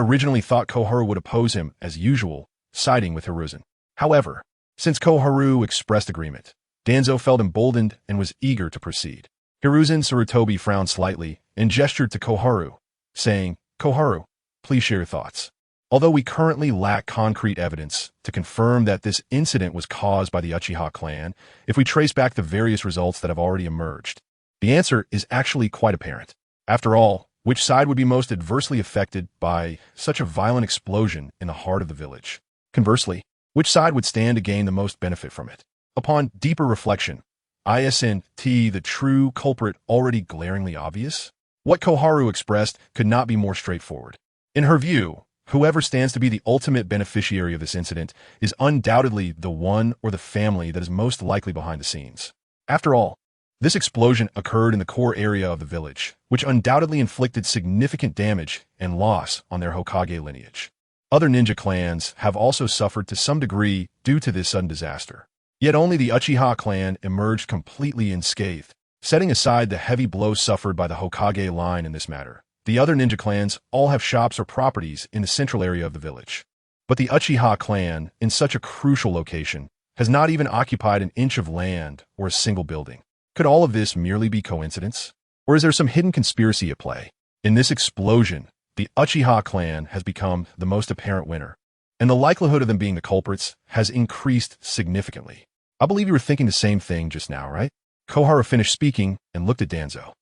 S1: originally thought Koharu would oppose him as usual, siding with Hiruzen. However, since Koharu expressed agreement, Danzo felt emboldened and was eager to proceed. Hiruzen Sarutobi frowned slightly and gestured to Koharu, saying, "Koharu, please share your thoughts." Although we currently lack concrete evidence to confirm that this incident was caused by the Uchiha clan, if we trace back the various results that have already emerged, the answer is actually quite apparent. After all, which side would be most adversely affected by such a violent explosion in the heart of the village? Conversely, which side would stand to gain the most benefit from it? Upon deeper reflection, isn't the true culprit already glaringly obvious? What Koharu expressed could not be more straightforward. In her view, whoever stands to be the ultimate beneficiary of this incident is undoubtedly the one or the family that is most likely behind the scenes. After all, this explosion occurred in the core area of the village, which undoubtedly inflicted significant damage and loss on their Hokage lineage. Other ninja clans have also suffered to some degree due to this sudden disaster. Yet only the Uchiha clan emerged completely unscathed, setting aside the heavy blows suffered by the Hokage line in this matter. The other ninja clans all have shops or properties in the central area of the village. But the Uchiha clan, in such a crucial location, has not even occupied an inch of land or a single building. Could all of this merely be coincidence? Or is there some hidden conspiracy at play? In this explosion, the Uchiha clan has become the most apparent winner, and the likelihood of them being the culprits has increased significantly. I believe you were thinking the same thing just now, right? Koharu finished speaking and looked at Danzo.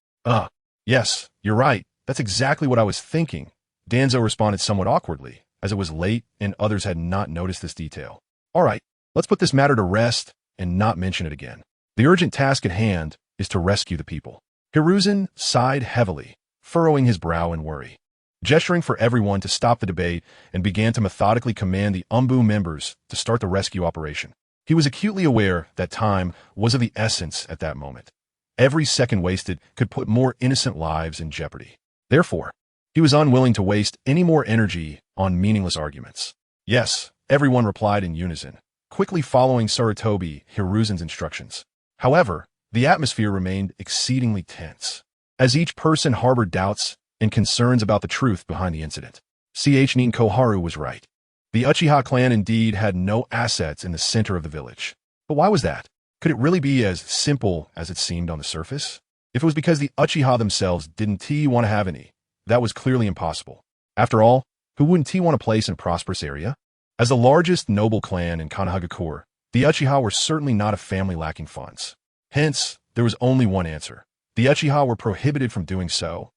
S1: Yes, you're right. That's exactly what I was thinking." Danzo responded somewhat awkwardly, as it was late and others had not noticed this detail. "All right, let's put this matter to rest and not mention it again. The urgent task at hand is to rescue the people." Hiruzen sighed heavily, furrowing his brow in worry. Gesturing for everyone to stop the debate and began to methodically command the Umbu members to start the rescue operation. He was acutely aware that time was of the essence at that moment. Every second wasted could put more innocent lives in jeopardy. Therefore, he was unwilling to waste any more energy on meaningless arguments. "Yes," everyone replied in unison, quickly following Sarutobi Hiruzen's instructions. However, the atmosphere remained exceedingly tense, as each person harbored doubts and concerns about the truth behind the incident. Koharu was right. The Uchiha clan indeed had no assets in the center of the village. But why was that? Could it really be as simple as it seemed on the surface? If it was because the Uchiha themselves didn't want to have any, that was clearly impossible. After all, who wouldn't want a place in a prosperous area? As the largest noble clan in Konoha Corps, the Uchiha were certainly not a family lacking funds. Hence, there was only one answer. The Uchiha were prohibited from doing so.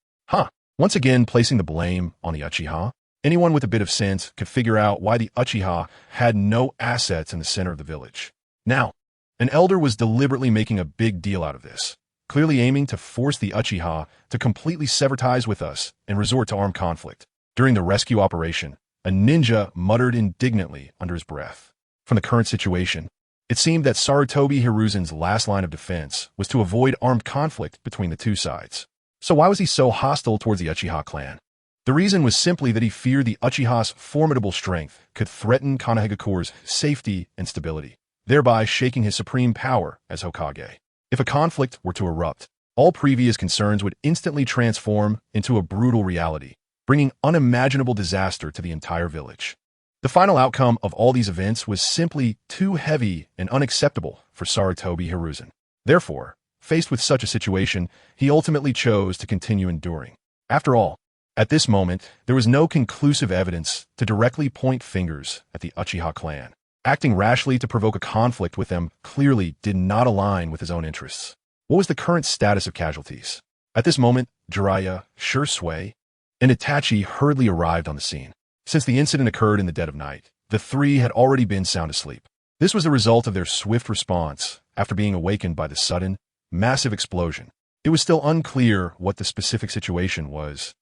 S1: Once again placing the blame on the Uchiha, anyone with a bit of sense could figure out why the Uchiha had no assets in the center of the village. Now, An elder was deliberately making a big deal out of this, clearly aiming to force the Uchiha to completely sever ties with us and resort to armed conflict. During the rescue operation, a ninja muttered indignantly under his breath. From the current situation, it seemed that Sarutobi Hiruzen's last line of defense was to avoid armed conflict between the two sides. So why was he so hostile towards the Uchiha clan? The reason was simply that he feared the Uchiha's formidable strength could threaten Konohagakure's safety and stability, thereby shaking his supreme power as Hokage. If a conflict were to erupt, all previous concerns would instantly transform into a brutal reality, bringing unimaginable disaster to the entire village. The final outcome of all these events was simply too heavy and unacceptable for Sarutobi Hiruzen. Therefore, faced with such a situation, he ultimately chose to continue enduring. After all, at this moment, there was no conclusive evidence to directly point fingers at the Uchiha clan. Acting rashly to provoke a conflict with them clearly did not align with his own interests. What was the current status of casualties? At this moment, Jeriah, Shisui, and Itachi hurriedly arrived on the scene. Since the incident occurred in the dead of night, the three had already been sound asleep. This was the result of their swift response after being awakened by the sudden, massive explosion. It was still unclear what the specific situation was,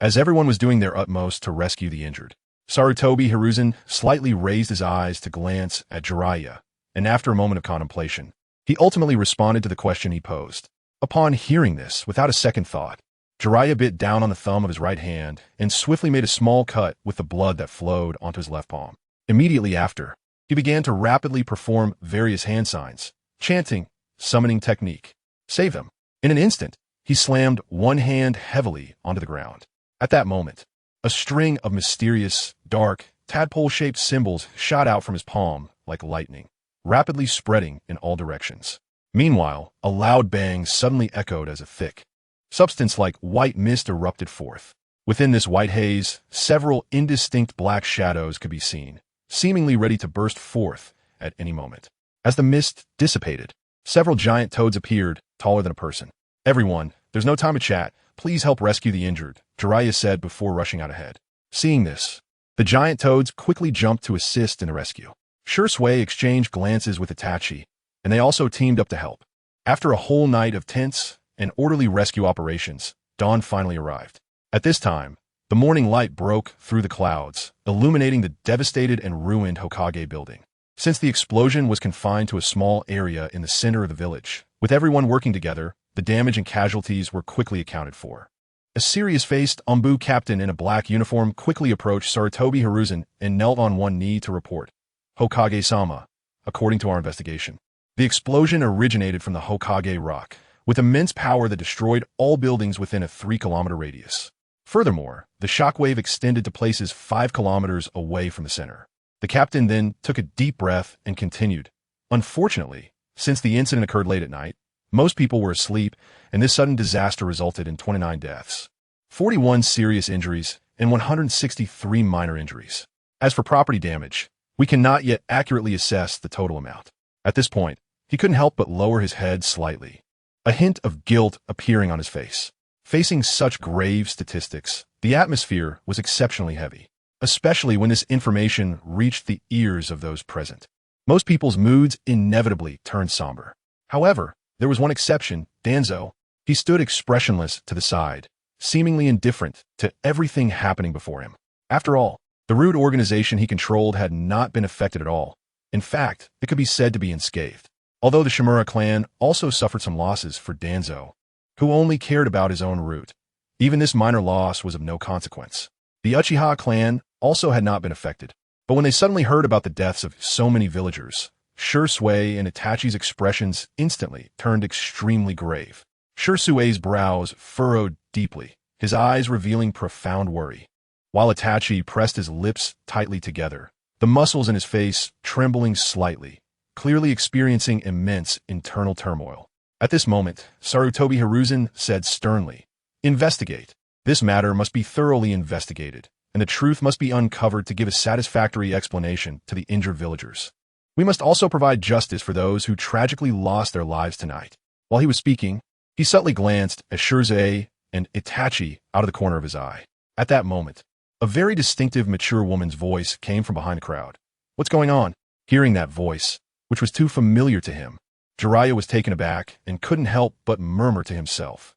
S1: as everyone was doing their utmost to rescue the injured. Sarutobi Hiruzen slightly raised his eyes to glance at Jeriah, and after a moment of contemplation, he ultimately responded to the question he posed. Upon hearing this, without a second thought, Jeriah bit down on the thumb of his right hand and swiftly made a small cut with the blood that flowed onto his left palm. Immediately after, he began to rapidly perform various hand signs, chanting, summoning technique. Save them. In an instant, he slammed one hand heavily onto the ground. At that moment, a string of mysterious, dark, tadpole-shaped symbols shot out from his palm like lightning, rapidly spreading in all directions. Meanwhile, a loud bang suddenly echoed as a thick substance like white mist erupted forth. Within this white haze, several indistinct black shadows could be seen, seemingly ready to burst forth at any moment. As the mist dissipated, several giant toads appeared, taller than a person. Everyone, there's no time to chat. Please help rescue the injured, Jeriah said before rushing out ahead. Seeing this, the giant toads quickly jumped to assist in the rescue. Shisui exchanged glances with Itachi, and they also teamed up to help. After a whole night of tense and orderly rescue operations, dawn finally arrived. At this time, the morning light broke through the clouds, illuminating the devastated and ruined Hokage building. Since the explosion was confined to a small area in the center of the village, with everyone working together, the damage and casualties were quickly accounted for. A serious-faced Ombu captain in a black uniform quickly approached Sarutobi Hiruzen and knelt on one knee to report. Hokage-sama, according to our investigation, the explosion originated from the Hokage rock, with immense power that destroyed all buildings within a 3-kilometer radius. Furthermore, the shockwave extended to places 5 kilometers away from the center. The captain then took a deep breath and continued. Unfortunately, since the incident occurred late at night, most people were asleep, and this sudden disaster resulted in 29 deaths, 41 serious injuries, and 163 minor injuries. As for property damage, we cannot yet accurately assess the total amount. At this point, he couldn't help but lower his head slightly, a hint of guilt appearing on his face. Facing such grave statistics, the atmosphere was exceptionally heavy, especially when this information reached the ears of those present. Most people's moods inevitably turned somber. However, there was one exception, Danzo. He stood expressionless to the side, seemingly indifferent to everything happening before him. After all, the rude organization he controlled had not been affected at all. In fact, it could be said to be unscathed. Although the Shimura clan also suffered some losses for Danzo, who only cared about his own route, even this minor loss was of no consequence. The Uchiha clan also had not been affected, but when they suddenly heard about the deaths of so many villagers, Shisui and Itachi's expressions instantly turned extremely grave. Shisui's brows furrowed deeply, his eyes revealing profound worry, while Itachi pressed his lips tightly together, the muscles in his face trembling slightly, clearly experiencing immense internal turmoil. At this moment, Sarutobi Hiruzen said sternly, "Investigate. This matter must be thoroughly investigated, and the truth must be uncovered to give a satisfactory explanation to the injured villagers. We must also provide justice for those who tragically lost their lives tonight." While he was speaking, he subtly glanced at Hiruzen and Itachi out of the corner of his eye. At that moment, a very distinctive, mature woman's voice came from behind the crowd. "What's going on?" Hearing that voice, which was too familiar to him, Jeriah was taken aback and couldn't help but murmur to himself,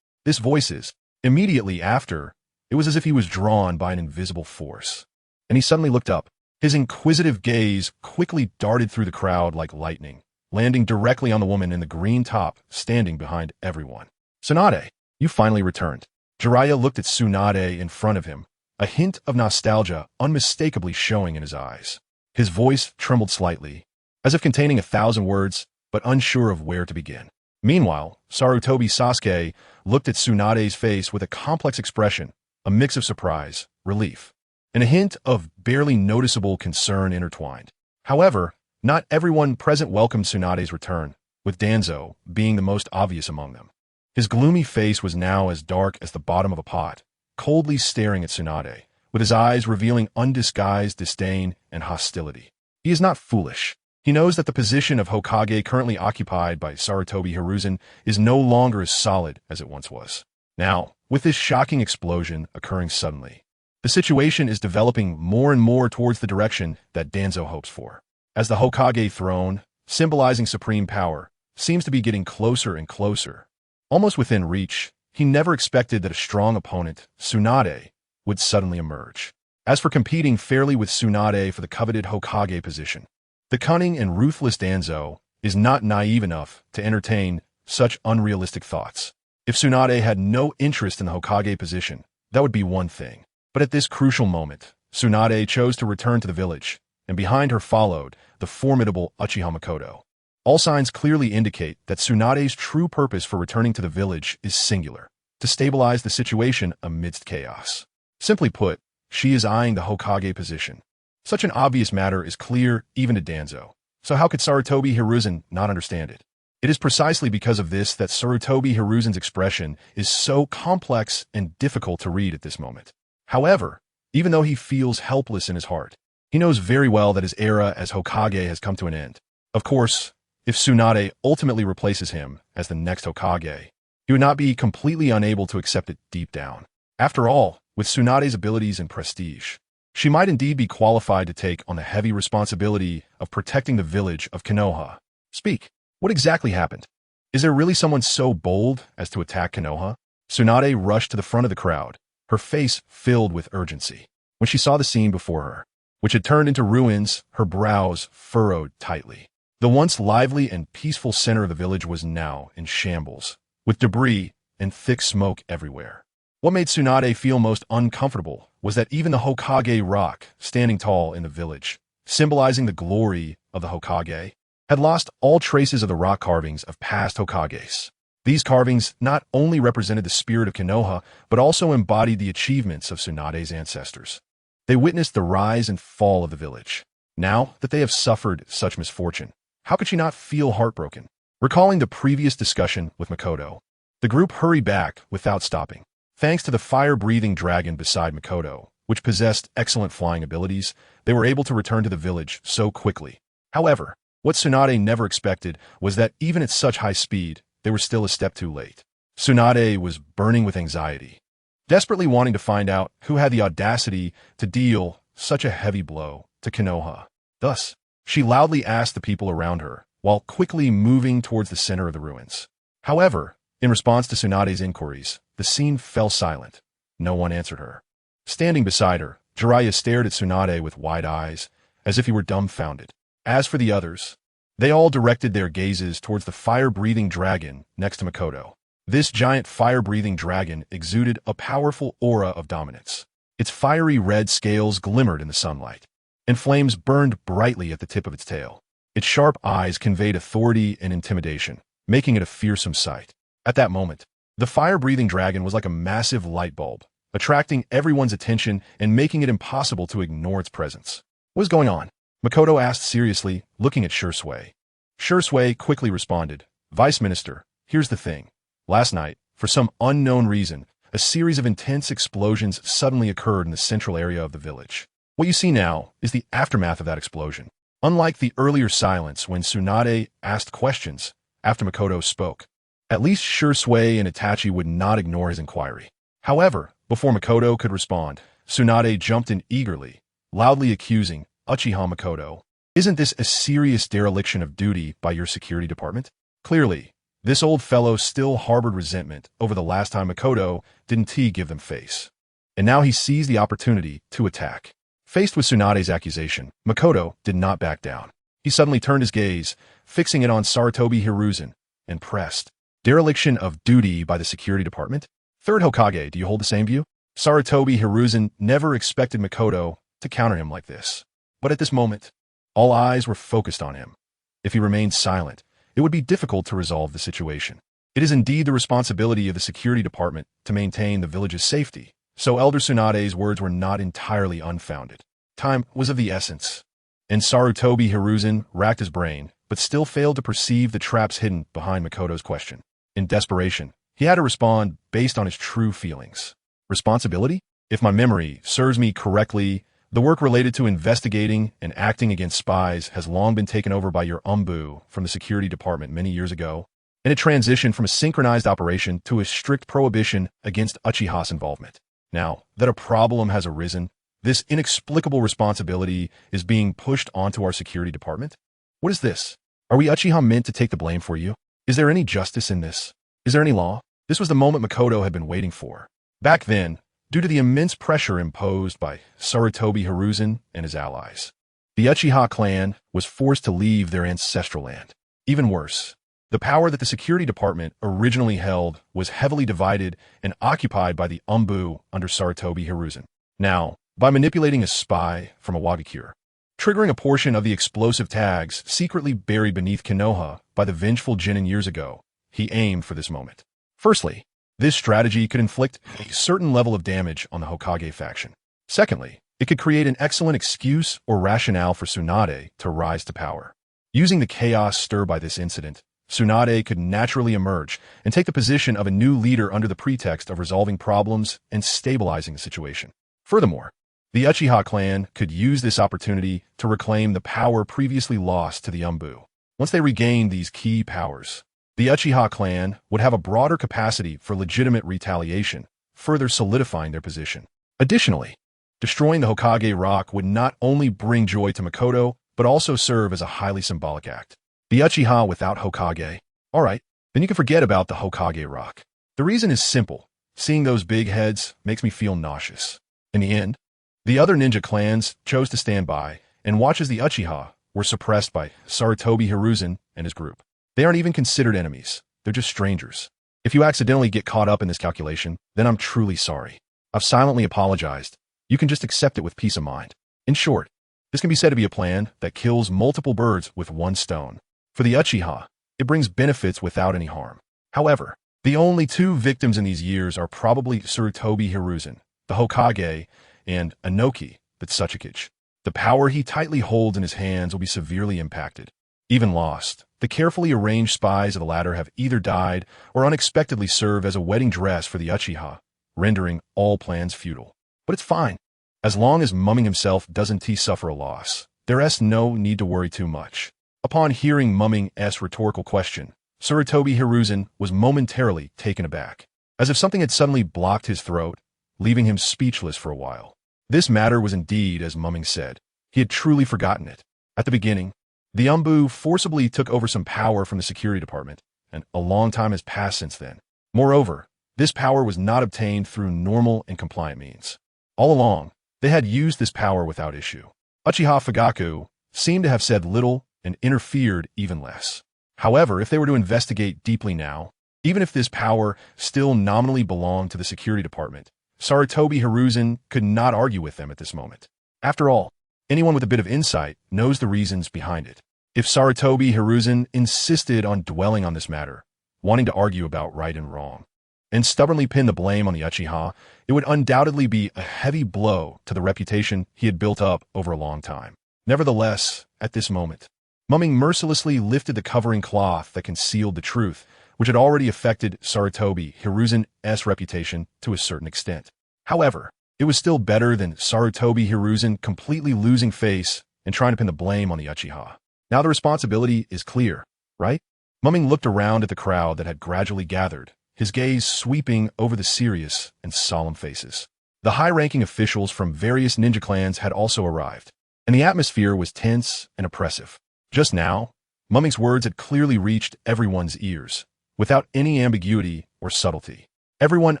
S1: This voice is. Immediately after, it was as if he was drawn by an invisible force. And he suddenly looked up. His inquisitive gaze quickly darted through the crowd like lightning, landing directly on the woman in the green top standing behind everyone. Tsunade, you finally returned. Jeriah looked at Tsunade in front of him, a hint of nostalgia unmistakably showing in his eyes. His voice trembled slightly, as if containing 1,000 words, but unsure of where to begin. Meanwhile, Sarutobi Sasuke looked at Tsunade's face with a complex expression, a mix of surprise, relief, and a hint of barely noticeable concern intertwined. However, not everyone present welcomed Tsunade's return, with Danzo being the most obvious among them. His gloomy face was now as dark as the bottom of a pot, coldly staring at Tsunade, with his eyes revealing undisguised disdain and hostility. He is not foolish. He knows that the position of Hokage currently occupied by Sarutobi Hiruzen is no longer as solid as it once was. Now, with this shocking explosion occurring suddenly, the situation is developing more and more towards the direction that Danzo hopes for. As the Hokage throne, symbolizing supreme power, seems to be getting closer and closer, almost within reach, he never expected that a strong opponent, Tsunade, would suddenly emerge. As for competing fairly with Tsunade for the coveted Hokage position, the cunning and ruthless Danzo is not naive enough to entertain such unrealistic thoughts. If Tsunade had no interest in the Hokage position, that would be one thing. But at this crucial moment, Tsunade chose to return to the village, and behind her followed the formidable Uchiha Makoto. All signs clearly indicate that Tsunade's true purpose for returning to the village is singular, to stabilize the situation amidst chaos. Simply put, she is eyeing the Hokage position. Such an obvious matter is clear even to Danzo. So how could Sarutobi Hiruzen not understand it? It is precisely because of this that Sarutobi Hiruzen's expression is so complex and difficult to read at this moment. However, even though he feels helpless in his heart, he knows very well that his era as Hokage has come to an end. Of course, if Tsunade ultimately replaces him as the next Hokage, he would not be completely unable to accept it deep down. After all, with Tsunade's abilities and prestige, she might indeed be qualified to take on the heavy responsibility of protecting the village of Konoha. Speak. What exactly happened? Is there really someone so bold as to attack Konoha? Tsunade rushed to the front of the crowd, her face filled with urgency. When she saw the scene before her, which had turned into ruins, her brows furrowed tightly. The once lively and peaceful center of the village was now in shambles, with debris and thick smoke everywhere. What made Tsunade feel most uncomfortable was that even the Hokage rock, standing tall in the village, symbolizing the glory of the Hokage, had lost all traces of the rock carvings of past Hokages. These carvings not only represented the spirit of Konoha, but also embodied the achievements of Tsunade's ancestors. They witnessed the rise and fall of the village. Now that they have suffered such misfortune, how could she not feel heartbroken? Recalling the previous discussion with Makoto, the group hurried back without stopping. Thanks to the fire-breathing dragon beside Makoto, which possessed excellent flying abilities, they were able to return to the village so quickly. However, what Tsunade never expected was that even at such high speed, they were still a step too late. Tsunade was burning with anxiety, desperately wanting to find out who had the audacity to deal such a heavy blow to Konoha. Thus, she loudly asked the people around her, while quickly moving towards the center of the ruins. However, in response to Tsunade's inquiries, the scene fell silent. No one answered her. Standing beside her, Jeriah stared at Tsunade with wide eyes, as if he were dumbfounded. As for the others, they all directed their gazes towards the fire-breathing dragon next to Makoto. This giant fire-breathing dragon exuded a powerful aura of dominance. Its fiery red scales glimmered in the sunlight, and flames burned brightly at the tip of its tail. Its sharp eyes conveyed authority and intimidation, making it a fearsome sight. At that moment, the fire-breathing dragon was like a massive light bulb, attracting everyone's attention and making it impossible to ignore its presence. What is going on? Makoto asked seriously, looking at Shisui. Shisui quickly responded, Vice Minister, here's the thing. Last night, for some unknown reason, a series of intense explosions suddenly occurred in the central area of the village. What you see now is the aftermath of that explosion. Unlike the earlier silence when Tsunade asked questions after Makoto spoke, at least Shisui and Itachi would not ignore his inquiry. However, before Makoto could respond, Tsunade jumped in eagerly, loudly accusing Uchiha Makoto. Isn't this a serious dereliction of duty by your security department? Clearly, this old fellow still harbored resentment over the last time Makoto didn't give them face. And now he sees the opportunity to attack. Faced with Tsunade's accusation, Makoto did not back down. He suddenly turned his gaze, fixing it on Sarutobi Hiruzen, and pressed. Dereliction of duty by the security department? Third Hokage, do you hold the same view? Sarutobi Hiruzen never expected Makoto to counter him like this. But at this moment, all eyes were focused on him. If he remained silent, it would be difficult to resolve the situation. It is indeed the responsibility of the security department to maintain the village's safety, so Elder Tsunade's words were not entirely unfounded. Time was of the essence, and Sarutobi Hiruzen racked his brain, but still failed to perceive the traps hidden behind Makoto's question. In desperation, he had to respond based on his true feelings. Responsibility? If my memory serves me correctly, the work related to investigating and acting against spies has long been taken over by your umbu from the security department many years ago, and it transitioned from a synchronized operation to a strict prohibition against Uchiha's involvement. Now that a problem has arisen, this inexplicable responsibility is being pushed onto our security department? What is this? Are we Uchiha meant to take the blame for you? Is there any justice in this? Is there any law? This was the moment Makoto had been waiting for. Back then, due to the immense pressure imposed by Sarutobi Hiruzen and his allies, the Uchiha clan was forced to leave their ancestral land. Even worse, the power that the security department originally held was heavily divided and occupied by the umbu under Sarutobi Hiruzen. Now, by manipulating a spy from a Wagakure, triggering a portion of the explosive tags secretly buried beneath Konoha by the vengeful genin years ago, he aimed for this moment. Firstly, this strategy could inflict a certain level of damage on the Hokage faction. Secondly, it could create an excellent excuse or rationale for Tsunade to rise to power. Using the chaos stirred by this incident, Tsunade could naturally emerge and take the position of a new leader under the pretext of resolving problems and stabilizing the situation. Furthermore, the Uchiha clan could use this opportunity to reclaim the power previously lost to the umbu. Once they regained these key powers, the Uchiha clan would have a broader capacity for legitimate retaliation, further solidifying their position. Additionally, destroying the Hokage rock would not only bring joy to Makoto, but also serve as a highly symbolic act. The Uchiha without Hokage? Alright, then you can forget about the Hokage rock. The reason is simple. Seeing those big heads makes me feel nauseous. In the end, the other ninja clans chose to stand by and watch as the Uchiha were suppressed by Sarutobi Hiruzen and his group. They aren't even considered enemies. They're just strangers. If you accidentally get caught up in this calculation, then I'm truly sorry. I've silently apologized. You can just accept it with peace of mind. In short, this can be said to be a plan that kills multiple birds with one stone. For the Uchiha, it brings benefits without any harm. However, the only two victims in these years are probably Sarutobi Hiruzen, the Hokage, and Inoki, the Tsuchikage. The power he tightly holds in his hands will be severely impacted. Even lost, the carefully arranged spies of the latter have either died or unexpectedly serve as a wedding dress for the Uchiha, rendering all plans futile. But it's fine. As long as Mumming himself doesn't suffer a loss, there's no need to worry too much. Upon hearing Mumming's rhetorical question, Sarutobi Hiruzen was momentarily taken aback, as if something had suddenly blocked his throat, leaving him speechless for a while. This matter was indeed as Mumming said. He had truly forgotten it. At the beginning, the umbu forcibly took over some power from the security department, and a long time has passed since then. Moreover, this power was not obtained through normal and compliant means. All along, they had used this power without issue. Uchiha Fugaku seemed to have said little and interfered even less. However, if they were to investigate deeply now, even if this power still nominally belonged to the security department, Sarutobi Hiruzen could not argue with them at this moment. After all, anyone with a bit of insight knows the reasons behind it. If Sarutobi Hiruzen insisted on dwelling on this matter, wanting to argue about right and wrong, and stubbornly pin the blame on the Uchiha, it would undoubtedly be a heavy blow to the reputation he had built up over a long time. Nevertheless, at this moment, Mumming mercilessly lifted the covering cloth that concealed the truth, which had already affected Sarutobi Hiruzen's reputation to a certain extent. However, it was still better than Sarutobi Hiruzen completely losing face and trying to pin the blame on the Uchiha. Now the responsibility is clear, right? Mumming looked around at the crowd that had gradually gathered, his gaze sweeping over the serious and solemn faces. The high-ranking officials from various ninja clans had also arrived, and the atmosphere was tense and oppressive. Just now, Mumming's words had clearly reached everyone's ears, without any ambiguity or subtlety. Everyone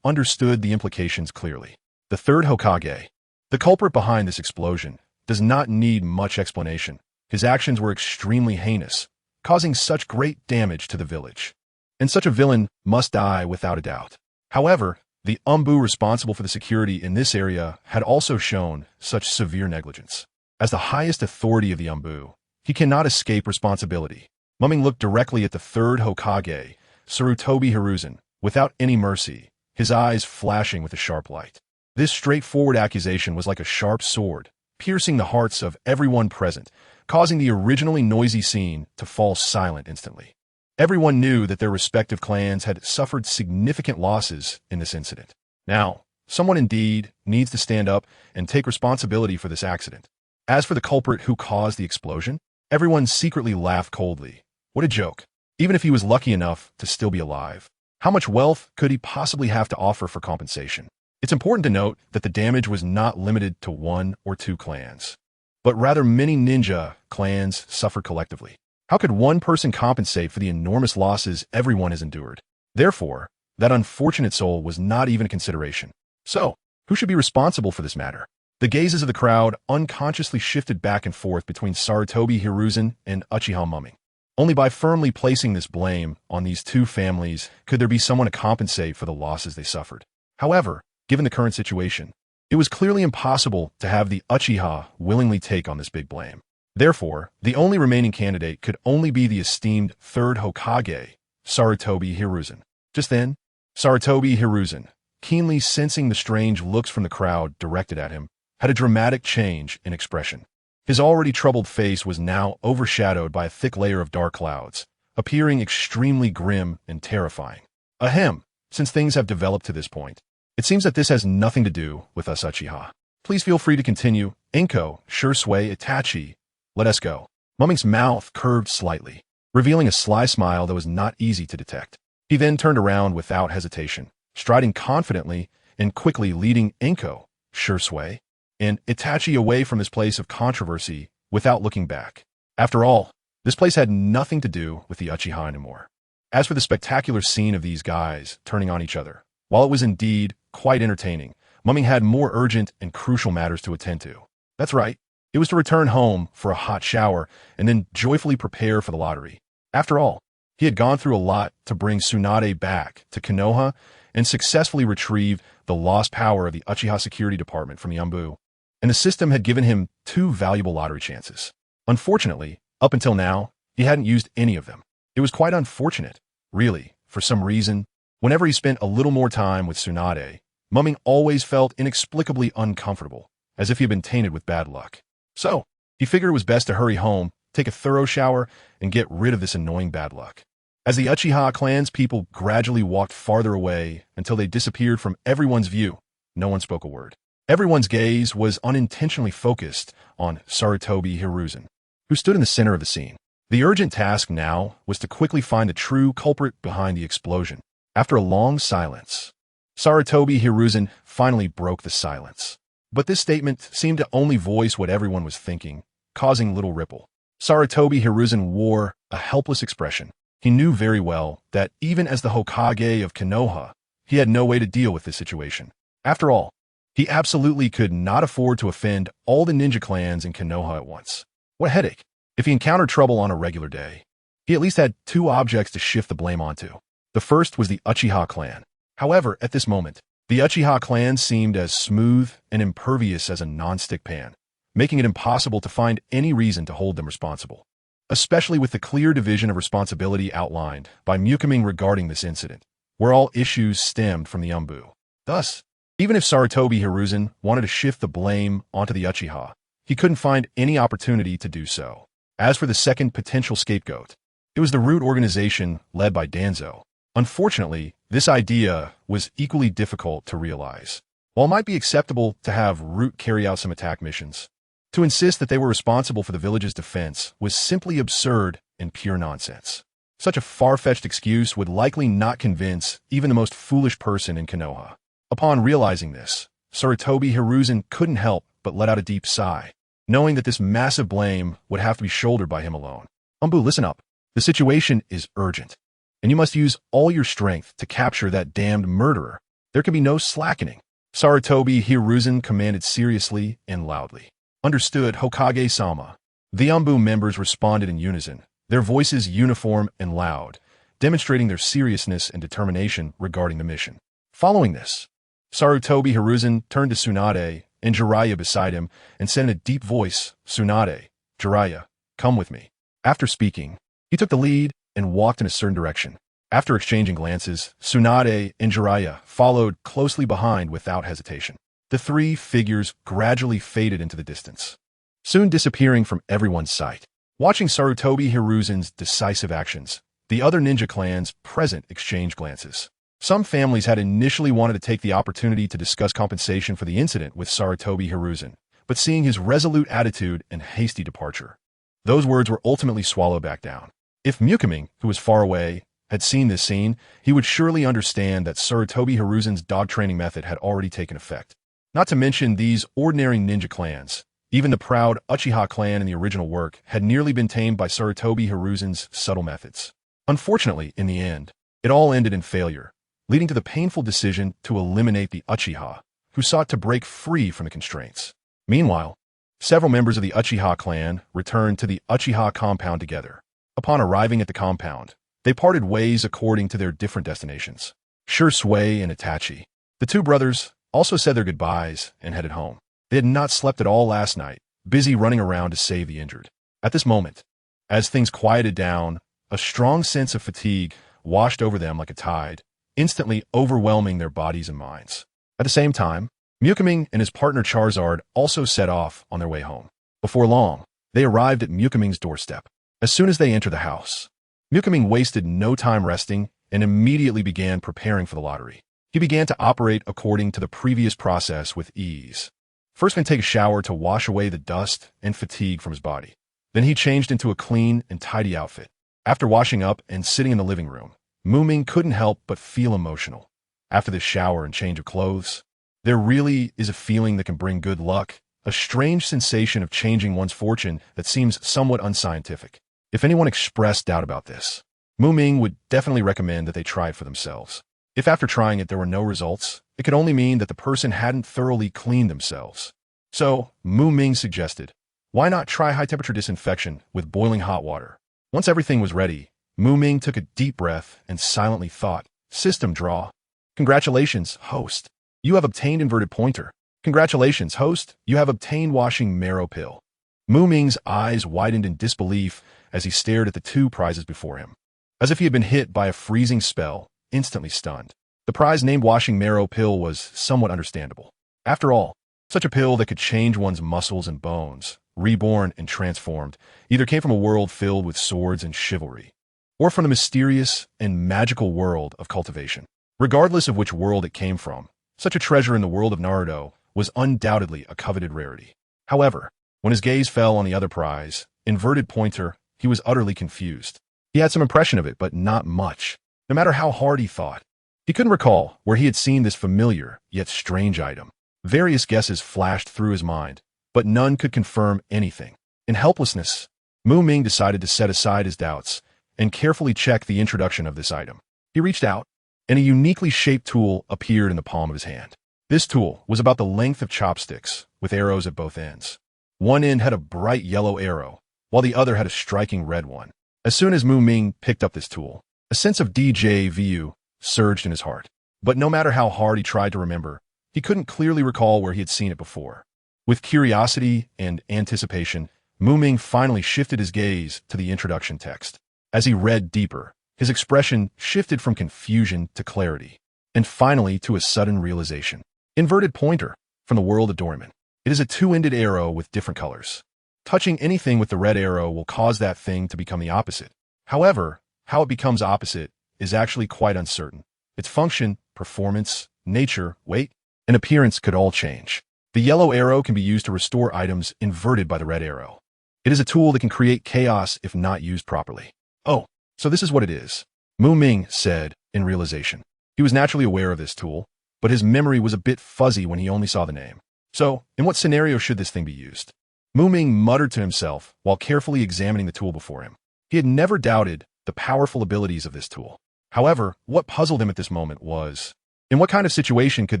S1: understood the implications clearly. The third Hokage, the culprit behind this explosion, does not need much explanation. His actions were extremely heinous, causing such great damage to the village. And such a villain must die without a doubt. However, the Umbu responsible for the security in this area had also shown such severe negligence. As the highest authority of the Umbu, he cannot escape responsibility. Mumming looked directly at the third Hokage, Sarutobi Hiruzen, without any mercy, his eyes flashing with a sharp light. This straightforward accusation was like a sharp sword, piercing the hearts of everyone present, causing the originally noisy scene to fall silent instantly. Everyone knew that their respective clans had suffered significant losses in this incident. Now, someone indeed needs to stand up and take responsibility for this accident. As for the culprit who caused the explosion, everyone secretly laughed coldly. What a joke. Even if he was lucky enough to still be alive, how much wealth could he possibly have to offer for compensation? It's important to note that the damage was not limited to one or two clans, but rather many ninja clans suffered collectively. How could one person compensate for the enormous losses everyone has endured? Therefore, that unfortunate soul was not even a consideration. So, who should be responsible for this matter? The gazes of the crowd unconsciously shifted back and forth between Sarutobi Hiruzen and Uchiha Mumming. Only by firmly placing this blame on these two families could there be someone to compensate for the losses they suffered. However, given the current situation, it was clearly impossible to have the Uchiha willingly take on this big blame. Therefore, the only remaining candidate could only be the esteemed third Hokage, Sarutobi Hiruzen. Just then, Sarutobi Hiruzen, keenly sensing the strange looks from the crowd directed at him, had a dramatic change in expression. His already troubled face was now overshadowed by a thick layer of dark clouds, appearing extremely grim and terrifying. Ahem, since things have developed to this point, it seems that this has nothing to do with us Uchiha. Please feel free to continue. Inko, Shisui, Itachi, let us go. Mumming's mouth curved slightly, revealing a sly smile that was not easy to detect. He then turned around without hesitation, striding confidently and quickly leading Inko, Shisui, and Itachi away from this place of controversy without looking back. After all, this place had nothing to do with the Uchiha anymore. As for the spectacular scene of these guys turning on each other, while it was indeed quite entertaining, Mumming had more urgent and crucial matters to attend to. That's right, it was to return home for a hot shower and then joyfully prepare for the lottery. After all, he had gone through a lot to bring Tsunade back to Konoha and successfully retrieve the lost power of the Uchiha Security Department from Umbu. And the system had given him 2 valuable lottery chances. Unfortunately, up until now, he hadn't used any of them. It was quite unfortunate, really. For some reason, whenever he spent a little more time with Tsunade, Mumming always felt inexplicably uncomfortable, as if he had been tainted with bad luck. So, he figured it was best to hurry home, take a thorough shower, and get rid of this annoying bad luck. As the Uchiha clan's people gradually walked farther away until they disappeared from everyone's view, no one spoke a word. Everyone's gaze was unintentionally focused on Sarutobi Hiruzen, who stood in the center of the scene. The urgent task now was to quickly find the true culprit behind the explosion. After a long silence, Sarutobi Hiruzen finally broke the silence. But this statement seemed to only voice what everyone was thinking, causing little ripple. Sarutobi Hiruzen wore a helpless expression. He knew very well that even as the Hokage of Konoha, he had no way to deal with this situation. After all, he absolutely could not afford to offend all the ninja clans in Konoha at once. What a headache. If he encountered trouble on a regular day, he at least had 2 objects to shift the blame onto. The first was the Uchiha clan. However, at this moment, the Uchiha clan seemed as smooth and impervious as a non-stick pan, making it impossible to find any reason to hold them responsible, especially with the clear division of responsibility outlined by Ming regarding this incident, where all issues stemmed from the Umbu. Thus, even if Sarutobi Hiruzen wanted to shift the blame onto the Uchiha, he couldn't find any opportunity to do so. As for the second potential scapegoat, it was the root organization led by Danzo. Unfortunately, this idea was equally difficult to realize. While it might be acceptable to have Root carry out some attack missions, to insist that they were responsible for the village's defense was simply absurd and pure nonsense. Such a far-fetched excuse would likely not convince even the most foolish person in Konoha. Upon realizing this, Sarutobi Hiruzen couldn't help but let out a deep sigh. knowing that this massive blame would have to be shouldered by him alone. Umbu, listen up. The situation is urgent, and you must use all your strength to capture that damned murderer. There can be no slackening. Sarutobi Hiruzen commanded seriously and loudly. Understood, Hokage-sama. The Umbu members responded in unison, their voices uniform and loud, demonstrating their seriousness and determination regarding the mission. Following this, Sarutobi Hiruzen turned to Tsunade and Jeriah beside him and said in a deep voice, "Tsunade, Jeriah, come with me." After speaking, he took the lead and walked in a certain direction. After exchanging glances, Tsunade and Jeriah followed closely behind without hesitation. The three figures gradually faded into the distance, soon disappearing from everyone's sight. Watching Sarutobi Hiruzen's decisive actions, the other ninja clans present exchanged glances. Some families had initially wanted to take the opportunity to discuss compensation for the incident with Sarutobi Hiruzen, but seeing his resolute attitude and hasty departure, those words were ultimately swallowed back down. If Ming, who was far away, had seen this scene, he would surely understand that Sarutobi Hiruzen's dog training method had already taken effect. Not to mention these ordinary ninja clans. Even the proud Uchiha clan in the original work had nearly been tamed by Sarutobi Hiruzen's subtle methods. Unfortunately, in the end, it all ended in failure, leading to the painful decision to eliminate the Uchiha, who sought to break free from the constraints. Meanwhile, several members of the Uchiha clan returned to the Uchiha compound together. Upon arriving at the compound, they parted ways according to their different destinations. Shisui and Itachi, the two brothers, also said their goodbyes and headed home. They had not slept at all last night, busy running around to save the injured. At this moment, as things quieted down, a strong sense of fatigue washed over them like a tide, instantly overwhelming their bodies and minds. At the same time, Ming and his partner Charizard also set off on their way home. Before long, they arrived at Ming's doorstep. As soon as they entered the house, Ming wasted no time resting and immediately began preparing for the lottery. He began to operate according to the previous process with ease. First, going to take a shower to wash away the dust and fatigue from his body. Then he changed into a clean and tidy outfit. After washing up and sitting in the living room, Ming couldn't help but feel emotional. After this shower and change of clothes, there really is a feeling that can bring good luck, a strange sensation of changing one's fortune that seems somewhat unscientific. If anyone expressed doubt about this, Ming would definitely recommend that they try it for themselves. If after trying it there were no results, it could only mean that the person hadn't thoroughly cleaned themselves. So, Ming suggested, why not try high-temperature disinfection with boiling hot water? Once everything was ready, Ming took a deep breath and silently thought, "System draw. Congratulations, host. You have obtained inverted pointer. Congratulations, host. You have obtained washing marrow pill." Ming's eyes widened in disbelief as he stared at the two prizes before him. As if he had been hit by a freezing spell, instantly stunned. The prize named washing marrow pill was somewhat understandable. After all, such a pill that could change one's muscles and bones, reborn and transformed, either came from a world filled with swords and chivalry, or from the mysterious and magical world of cultivation. Regardless of which world it came from, such a treasure in the world of Naruto was undoubtedly a coveted rarity. However, when his gaze fell on the other prize, inverted pointer, he was utterly confused. He had some impression of it, but not much. No matter how hard he thought, he couldn't recall where he had seen this familiar yet strange item. Various guesses flashed through his mind, but none could confirm anything. In helplessness, Ming decided to set aside his doubts and carefully check the introduction of this item. He reached out, and a uniquely shaped tool appeared in the palm of his hand. This tool was about the length of chopsticks, with arrows at both ends. One end had a bright yellow arrow, while the other had a striking red one. As soon as Ming picked up this tool, a sense of déjà vu surged in his heart. But no matter how hard he tried to remember, he couldn't clearly recall where he had seen it before. With curiosity and anticipation, Ming finally shifted his gaze to the introduction text. As he read deeper, his expression shifted from confusion to clarity, and finally to a sudden realization. Inverted pointer, from the world of Doraemon. It is a two-ended arrow with different colors. Touching anything with the red arrow will cause that thing to become the opposite. However, how it becomes opposite is actually quite uncertain. Its function, performance, nature, weight, and appearance could all change. The yellow arrow can be used to restore items inverted by the red arrow. It is a tool that can create chaos if not used properly. Oh, so this is what it is, Ming said in realization. He was naturally aware of this tool, but his memory was a bit fuzzy when he only saw the name. So, in what scenario should this thing be used? Ming muttered to himself while carefully examining the tool before him. He had never doubted the powerful abilities of this tool. However, what puzzled him at this moment was, in what kind of situation could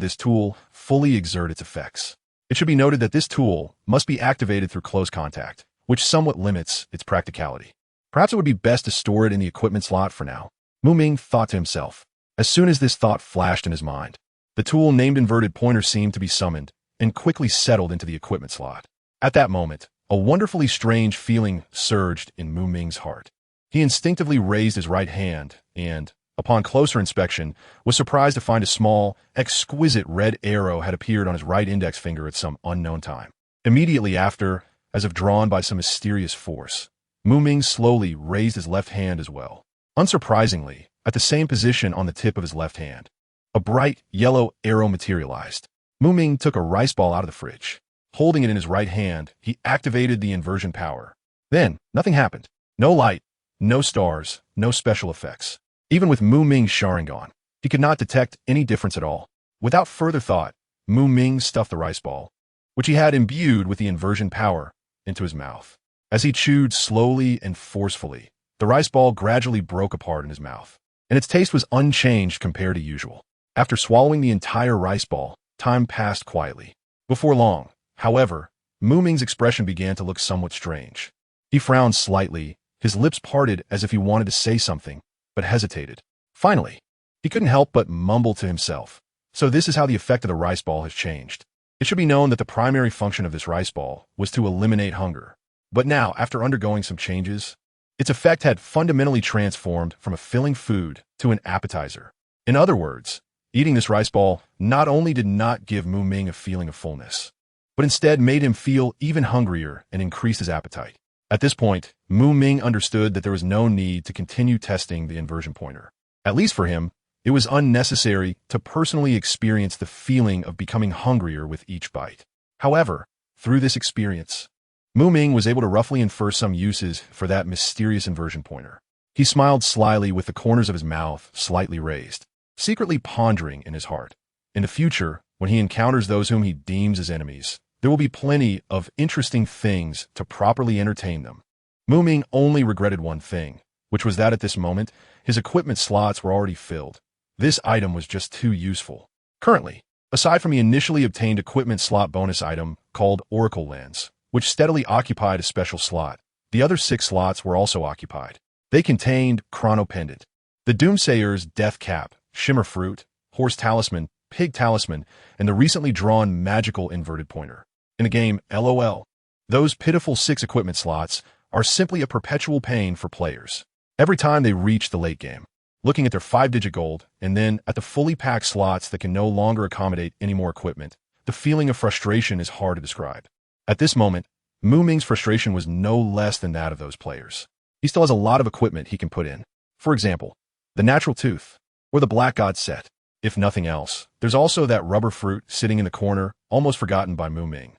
S1: this tool fully exert its effects? It should be noted that this tool must be activated through close contact, which somewhat limits its practicality. Perhaps it would be best to store it in the equipment slot for now, Ming thought to himself. As soon as this thought flashed in his mind, the tool named inverted pointer seemed to be summoned and quickly settled into the equipment slot. At that moment, a wonderfully strange feeling surged in Ming's heart. He instinctively raised his right hand and, upon closer inspection, was surprised to find a small, exquisite red arrow had appeared on his right index finger at some unknown time. Immediately after, as if drawn by some mysterious force, Ming slowly raised his left hand as well. Unsurprisingly, at the same position on the tip of his left hand, a bright yellow arrow materialized. Ming took a rice ball out of the fridge. Holding it in his right hand, he activated the inversion power. Then, nothing happened. No light, no stars, no special effects. Even with Ming's Sharingan, he could not detect any difference at all. Without further thought, Ming stuffed the rice ball, which he had imbued with the inversion power, into his mouth. As he chewed slowly and forcefully, the rice ball gradually broke apart in his mouth, and its taste was unchanged compared to usual. After swallowing the entire rice ball, time passed quietly. Before long, however, Ming's expression began to look somewhat strange. He frowned slightly, his lips parted as if he wanted to say something, but hesitated. Finally, he couldn't help but mumble to himself. So this is how the effect of the rice ball has changed. It should be known that the primary function of this rice ball was to eliminate hunger. But now, after undergoing some changes, its effect had fundamentally transformed from a filling food to an appetizer. In other words, eating this rice ball not only did not give Ming a feeling of fullness, but instead made him feel even hungrier and increased his appetite. At this point, Ming understood that there was no need to continue testing the inversion pointer. At least for him, it was unnecessary to personally experience the feeling of becoming hungrier with each bite. However, through this experience, Ming was able to roughly infer some uses for that mysterious inversion pointer. He smiled slyly with the corners of his mouth slightly raised, secretly pondering in his heart. In the future, when he encounters those whom he deems as enemies, there will be plenty of interesting things to properly entertain them. Ming only regretted one thing, which was that at this moment, his equipment slots were already filled. This item was just too useful. Currently, aside from the initially obtained equipment slot bonus item called Oracle Lens, which steadily occupied a special slot, the other 6 slots were also occupied. They contained Chrono Pendant, the Doomsayer's Death Cap, Shimmer Fruit, Horse Talisman, Pig Talisman, and the recently drawn magical inverted pointer. In the game LOL, those pitiful 6 equipment slots are simply a perpetual pain for players. Every time they reach the late game, looking at their 5-digit gold, and then at the fully packed slots that can no longer accommodate any more equipment, the feeling of frustration is hard to describe. At this moment, Ming's frustration was no less than that of those players. He still has a lot of equipment he can put in. For example, the Natural Tooth, or the Black God set. If nothing else, there's also that rubber fruit sitting in the corner, almost forgotten by Ming.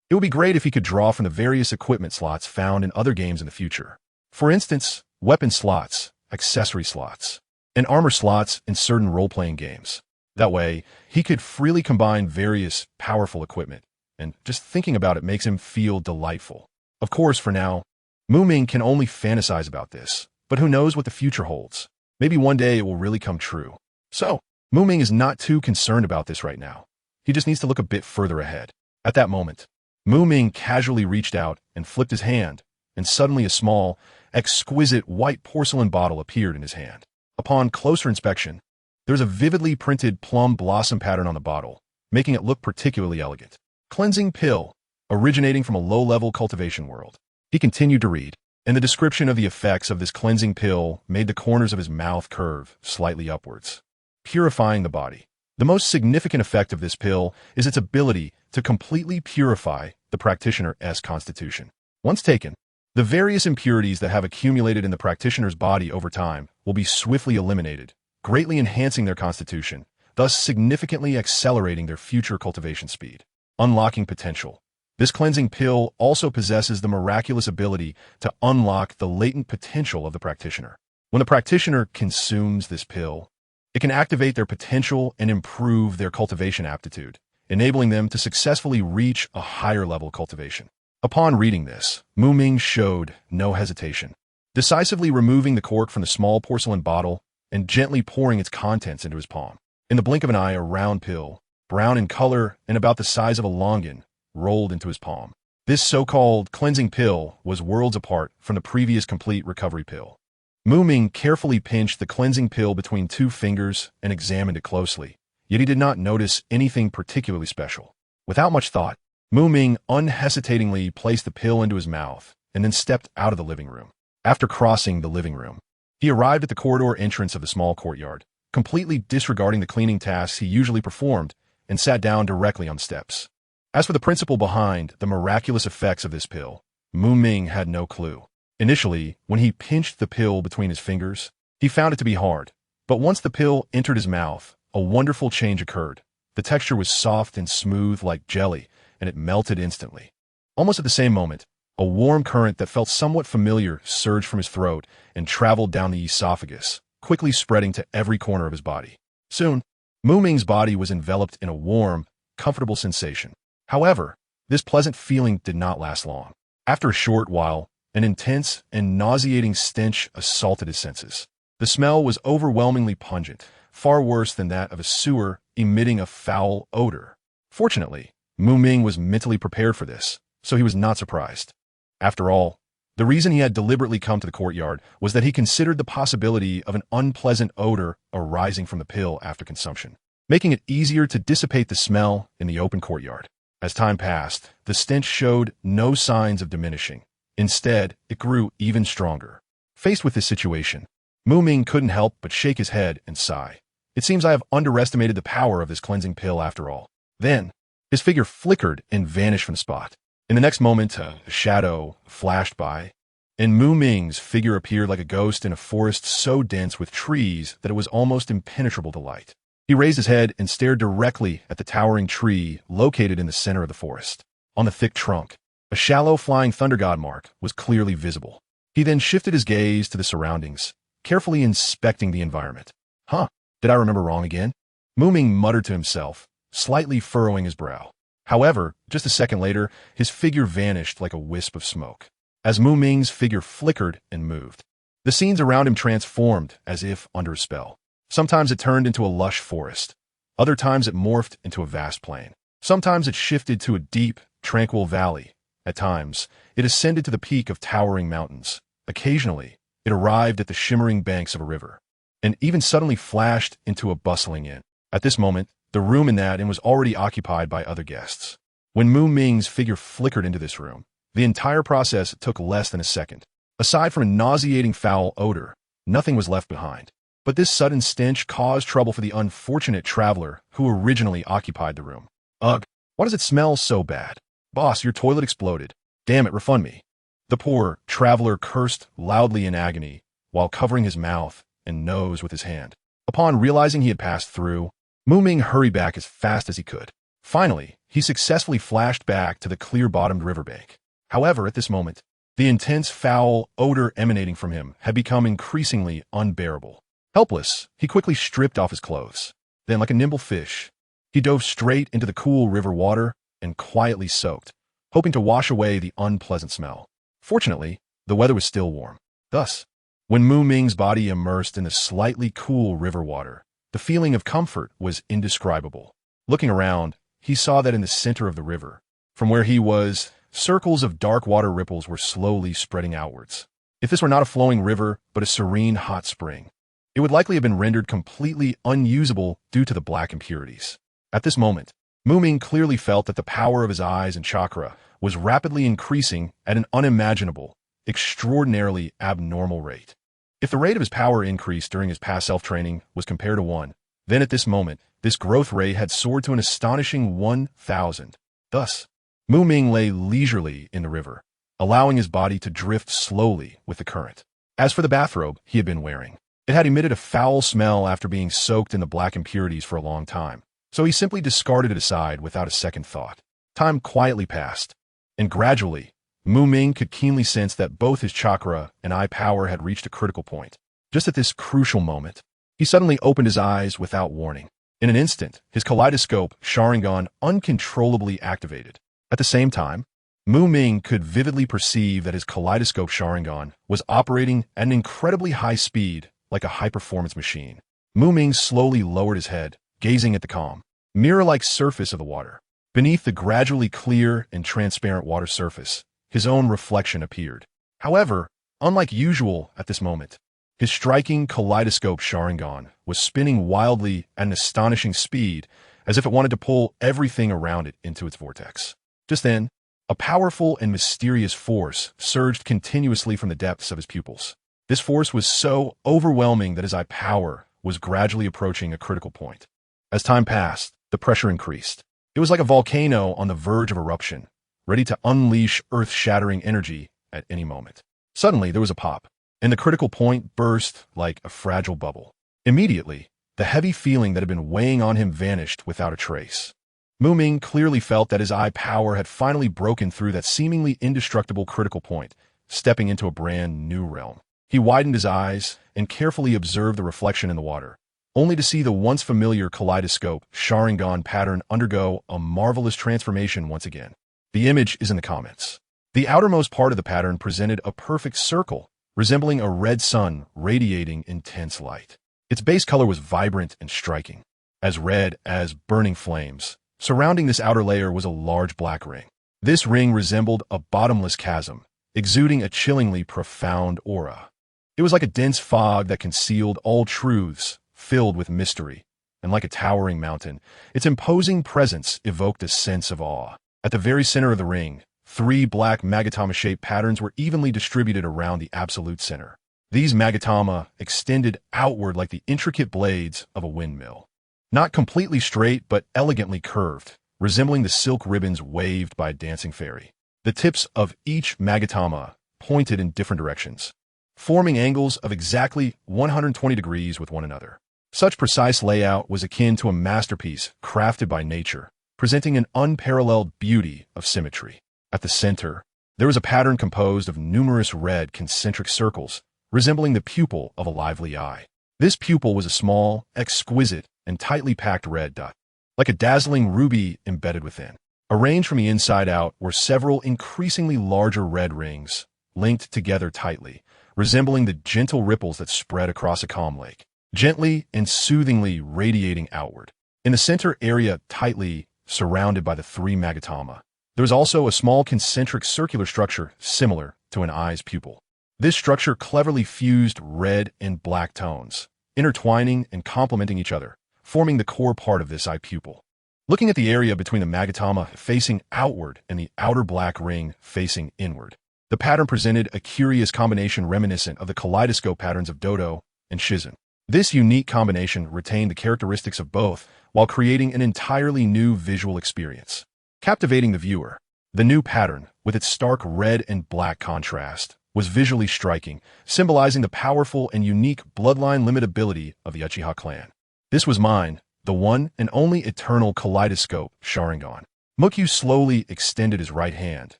S1: It would be great if he could draw from the various equipment slots found in other games in the future. For instance, weapon slots, accessory slots, and armor slots in certain role-playing games. That way, he could freely combine various powerful equipment, and just thinking about it makes him feel delightful. Of course, for now, Ming can only fantasize about this, but who knows what the future holds. Maybe one day it will really come true. So, Ming is not too concerned about this right now. He just needs to look a bit further ahead. At that moment, Ming casually reached out and flipped his hand, and suddenly a small, exquisite white porcelain bottle appeared in his hand. Upon closer inspection, there's a vividly printed plum blossom pattern on the bottle, making it look particularly elegant. Cleansing pill, originating from a low-level cultivation world. He continued to read, and the description of the effects of this cleansing pill made the corners of his mouth curve slightly upwards. Purifying the body. The most significant effect of this pill is its ability to completely purify the practitioner's constitution. Once taken, the various impurities that have accumulated in the practitioner's body over time will be swiftly eliminated, greatly enhancing their constitution, thus significantly accelerating their future cultivation speed. Unlocking potential. This cleansing pill also possesses the miraculous ability to unlock the latent potential of the practitioner. When the practitioner consumes this pill, it can activate their potential and improve their cultivation aptitude, enabling them to successfully reach a higher level of cultivation. Upon reading this, Ming showed no hesitation, decisively removing the cork from the small porcelain bottle and gently pouring its contents into his palm. In the blink of an eye, a round pill, brown in color and about the size of a longan, rolled into his palm. This so-called cleansing pill was worlds apart from the previous complete recovery pill. Ming carefully pinched the cleansing pill between two fingers and examined it closely, yet he did not notice anything particularly special. Without much thought, Ming unhesitatingly placed the pill into his mouth and then stepped out of the living room. After crossing the living room, he arrived at the corridor entrance of the small courtyard, completely disregarding the cleaning tasks he usually performed, and sat down directly on the steps. As for the principle behind the miraculous effects of this pill, Ming had no clue. Initially, when he pinched the pill between his fingers, he found it to be hard. But once the pill entered his mouth, a wonderful change occurred. The texture was soft and smooth like jelly, and it melted instantly. Almost at the same moment, a warm current that felt somewhat familiar surged from his throat and traveled down the esophagus, quickly spreading to every corner of his body. Soon, Ming's body was enveloped in a warm, comfortable sensation. However, this pleasant feeling did not last long. After a short while, an intense and nauseating stench assaulted his senses. The smell was overwhelmingly pungent, far worse than that of a sewer emitting a foul odor. Fortunately, Ming was mentally prepared for this, so he was not surprised. After all, the reason he had deliberately come to the courtyard was that he considered the possibility of an unpleasant odor arising from the pill after consumption, making it easier to dissipate the smell in the open courtyard. As time passed, the stench showed no signs of diminishing. Instead, it grew even stronger. Faced with this situation, Ming couldn't help but shake his head and sigh. It seems I have underestimated the power of this cleansing pill after all. Then, his figure flickered and vanished from the spot. In the next moment, a shadow flashed by, and Ming's figure appeared like a ghost in a forest so dense with trees that it was almost impenetrable to light. He raised his head and stared directly at the towering tree located in the center of the forest. On the thick trunk, a shallow flying thunder god mark was clearly visible. He then shifted his gaze to the surroundings, carefully inspecting the environment. Huh, did I remember wrong again? Ming muttered to himself, slightly furrowing his brow. However, just a second later, his figure vanished like a wisp of smoke. As Ming's figure flickered and moved, the scenes around him transformed as if under a spell. Sometimes it turned into a lush forest. Other times it morphed into a vast plain. Sometimes it shifted to a deep, tranquil valley. At times, it ascended to the peak of towering mountains. Occasionally, it arrived at the shimmering banks of a river, and even suddenly flashed into a bustling inn. At this moment, the room in that inn was already occupied by other guests. When Ming's figure flickered into this room, the entire process took less than a second. Aside from a nauseating foul odor, nothing was left behind. But this sudden stench caused trouble for the unfortunate traveler who originally occupied the room. Ugh, why does it smell so bad? Boss, your toilet exploded. Damn it, refund me. The poor traveler cursed loudly in agony while covering his mouth and nose with his hand. Upon realizing he had passed through, Ming hurried back as fast as he could. Finally, he successfully flashed back to the clear-bottomed riverbank. However, at this moment, the intense foul odor emanating from him had become increasingly unbearable. Helpless, he quickly stripped off his clothes. Then, like a nimble fish, he dove straight into the cool river water and quietly soaked, hoping to wash away the unpleasant smell. Fortunately, the weather was still warm. Thus, when Ming's body immersed in the slightly cool river water, the feeling of comfort was indescribable. Looking around, he saw that in the center of the river, from where he was, circles of dark water ripples were slowly spreading outwards. If this were not a flowing river, but a serene hot spring, it would likely have been rendered completely unusable due to the black impurities. At this moment, Ming clearly felt that the power of his eyes and chakra was rapidly increasing at an unimaginable, extraordinarily abnormal rate. If the rate of his power increase during his past self-training was compared to 1, then at this moment, this growth rate had soared to an astonishing 1,000. Thus, Ming lay leisurely in the river, allowing his body to drift slowly with the current. As for the bathrobe he had been wearing, it had emitted a foul smell after being soaked in the black impurities for a long time, so he simply discarded it aside without a second thought. Time quietly passed, and gradually, Ming could keenly sense that both his chakra and eye power had reached a critical point. Just at this crucial moment, he suddenly opened his eyes without warning. In an instant, his kaleidoscope Sharingan uncontrollably activated. At the same time, Ming could vividly perceive that his kaleidoscope Sharingan was operating at an incredibly high speed, like a high-performance machine. Ming slowly lowered his head, gazing at the calm, mirror-like surface of the water. Beneath the gradually clear and transparent water surface, his own reflection appeared. However, unlike usual at this moment, his striking kaleidoscope Sharingan was spinning wildly at an astonishing speed, as if it wanted to pull everything around it into its vortex. Just then, a powerful and mysterious force surged continuously from the depths of his pupils. This force was so overwhelming that his eye power was gradually approaching a critical point. As time passed, the pressure increased. It was like a volcano on the verge of eruption, ready to unleash earth-shattering energy at any moment. Suddenly, there was a pop, and the critical point burst like a fragile bubble. Immediately, the heavy feeling that had been weighing on him vanished without a trace. Ming clearly felt that his eye power had finally broken through that seemingly indestructible critical point, stepping into a brand new realm. He widened his eyes and carefully observed the reflection in the water, only to see the once familiar kaleidoscope Sharingan pattern undergo a marvelous transformation once again. The image is in the comments. The outermost part of the pattern presented a perfect circle, resembling a red sun radiating intense light. Its base color was vibrant and striking, as red as burning flames. Surrounding this outer layer was a large black ring. This ring resembled a bottomless chasm, exuding a chillingly profound aura. It was like a dense fog that concealed all truths, filled with mystery, and like a towering mountain, its imposing presence evoked a sense of awe. At the very center of the ring, 3 black magatama-shaped patterns were evenly distributed around the absolute center. These magatama extended outward like the intricate blades of a windmill. Not completely straight, but elegantly curved, resembling the silk ribbons waved by a dancing fairy. The tips of each magatama pointed in different directions, forming angles of exactly 120 degrees with one another. Such precise layout was akin to a masterpiece crafted by nature, presenting an unparalleled beauty of symmetry. At the center, there was a pattern composed of numerous red concentric circles, resembling the pupil of a lively eye. This pupil was a small, exquisite, and tightly packed red dot, like a dazzling ruby embedded within. Arranged from the inside out were several increasingly larger red rings, linked together tightly, resembling the gentle ripples that spread across a calm lake, gently and soothingly radiating outward. In the center area, tightly surrounded by the 3 magatama, there was also a small concentric circular structure similar to an eye's pupil. This structure cleverly fused red and black tones, intertwining and complementing each other, forming the core part of this eye pupil. Looking at the area between the magatama facing outward and the outer black ring facing inward, the pattern presented a curious combination reminiscent of the kaleidoscope patterns of Dodo and Shizen. This unique combination retained the characteristics of both while creating an entirely new visual experience, captivating the viewer. The new pattern, with its stark red and black contrast, was visually striking, symbolizing the powerful and unique bloodline limitability of the Uchiha clan. This was mine, the one and only eternal kaleidoscope Sharingan. Mangekyō slowly extended his right hand,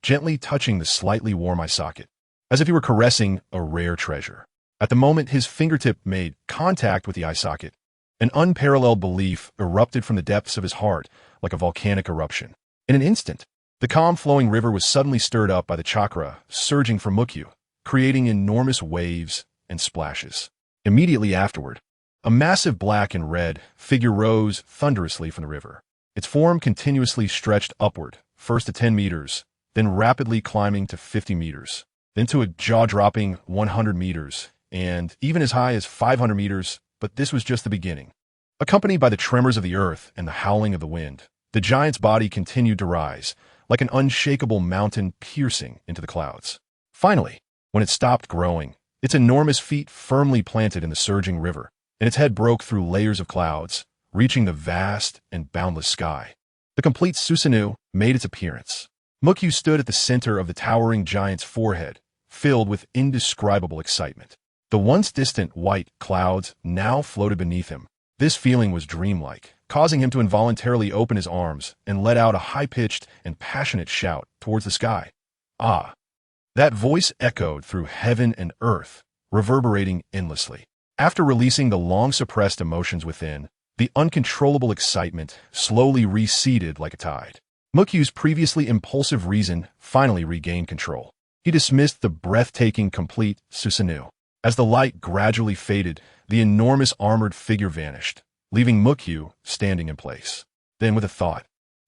S1: gently touching the slightly warm eye socket, as if he were caressing a rare treasure. At the moment his fingertip made contact with the eye socket, an unparalleled belief erupted from the depths of his heart like a volcanic eruption. In an instant, the calm flowing river was suddenly stirred up by the chakra surging from Mangekyō, creating enormous waves and splashes. Immediately afterward, a massive black and red figure rose thunderously from the river. Its form continuously stretched upward, first to 10 meters, then rapidly climbing to 50 meters, then to a jaw-dropping 100 meters, and even as high as 500 meters, but this was just the beginning. Accompanied by the tremors of the earth and the howling of the wind, the giant's body continued to rise, like an unshakable mountain piercing into the clouds. Finally, when it stopped growing, its enormous feet firmly planted in the surging river, and its head broke through layers of clouds, reaching the vast and boundless sky. The complete Susanoo made its appearance. Mangekyō stood at the center of the towering giant's forehead, filled with indescribable excitement. The once distant white clouds now floated beneath him. This feeling was dreamlike, causing him to involuntarily open his arms and let out a high-pitched and passionate shout towards the sky. Ah! That voice echoed through heaven and earth, reverberating endlessly. After releasing the long-suppressed emotions within, the uncontrollable excitement slowly receded like a tide. Mukyu's previously impulsive reason finally regained control. He dismissed the breathtaking, complete Susanoo. As the light gradually faded, the enormous armored figure vanished, leaving Mukyu standing in place. Then, with a thought,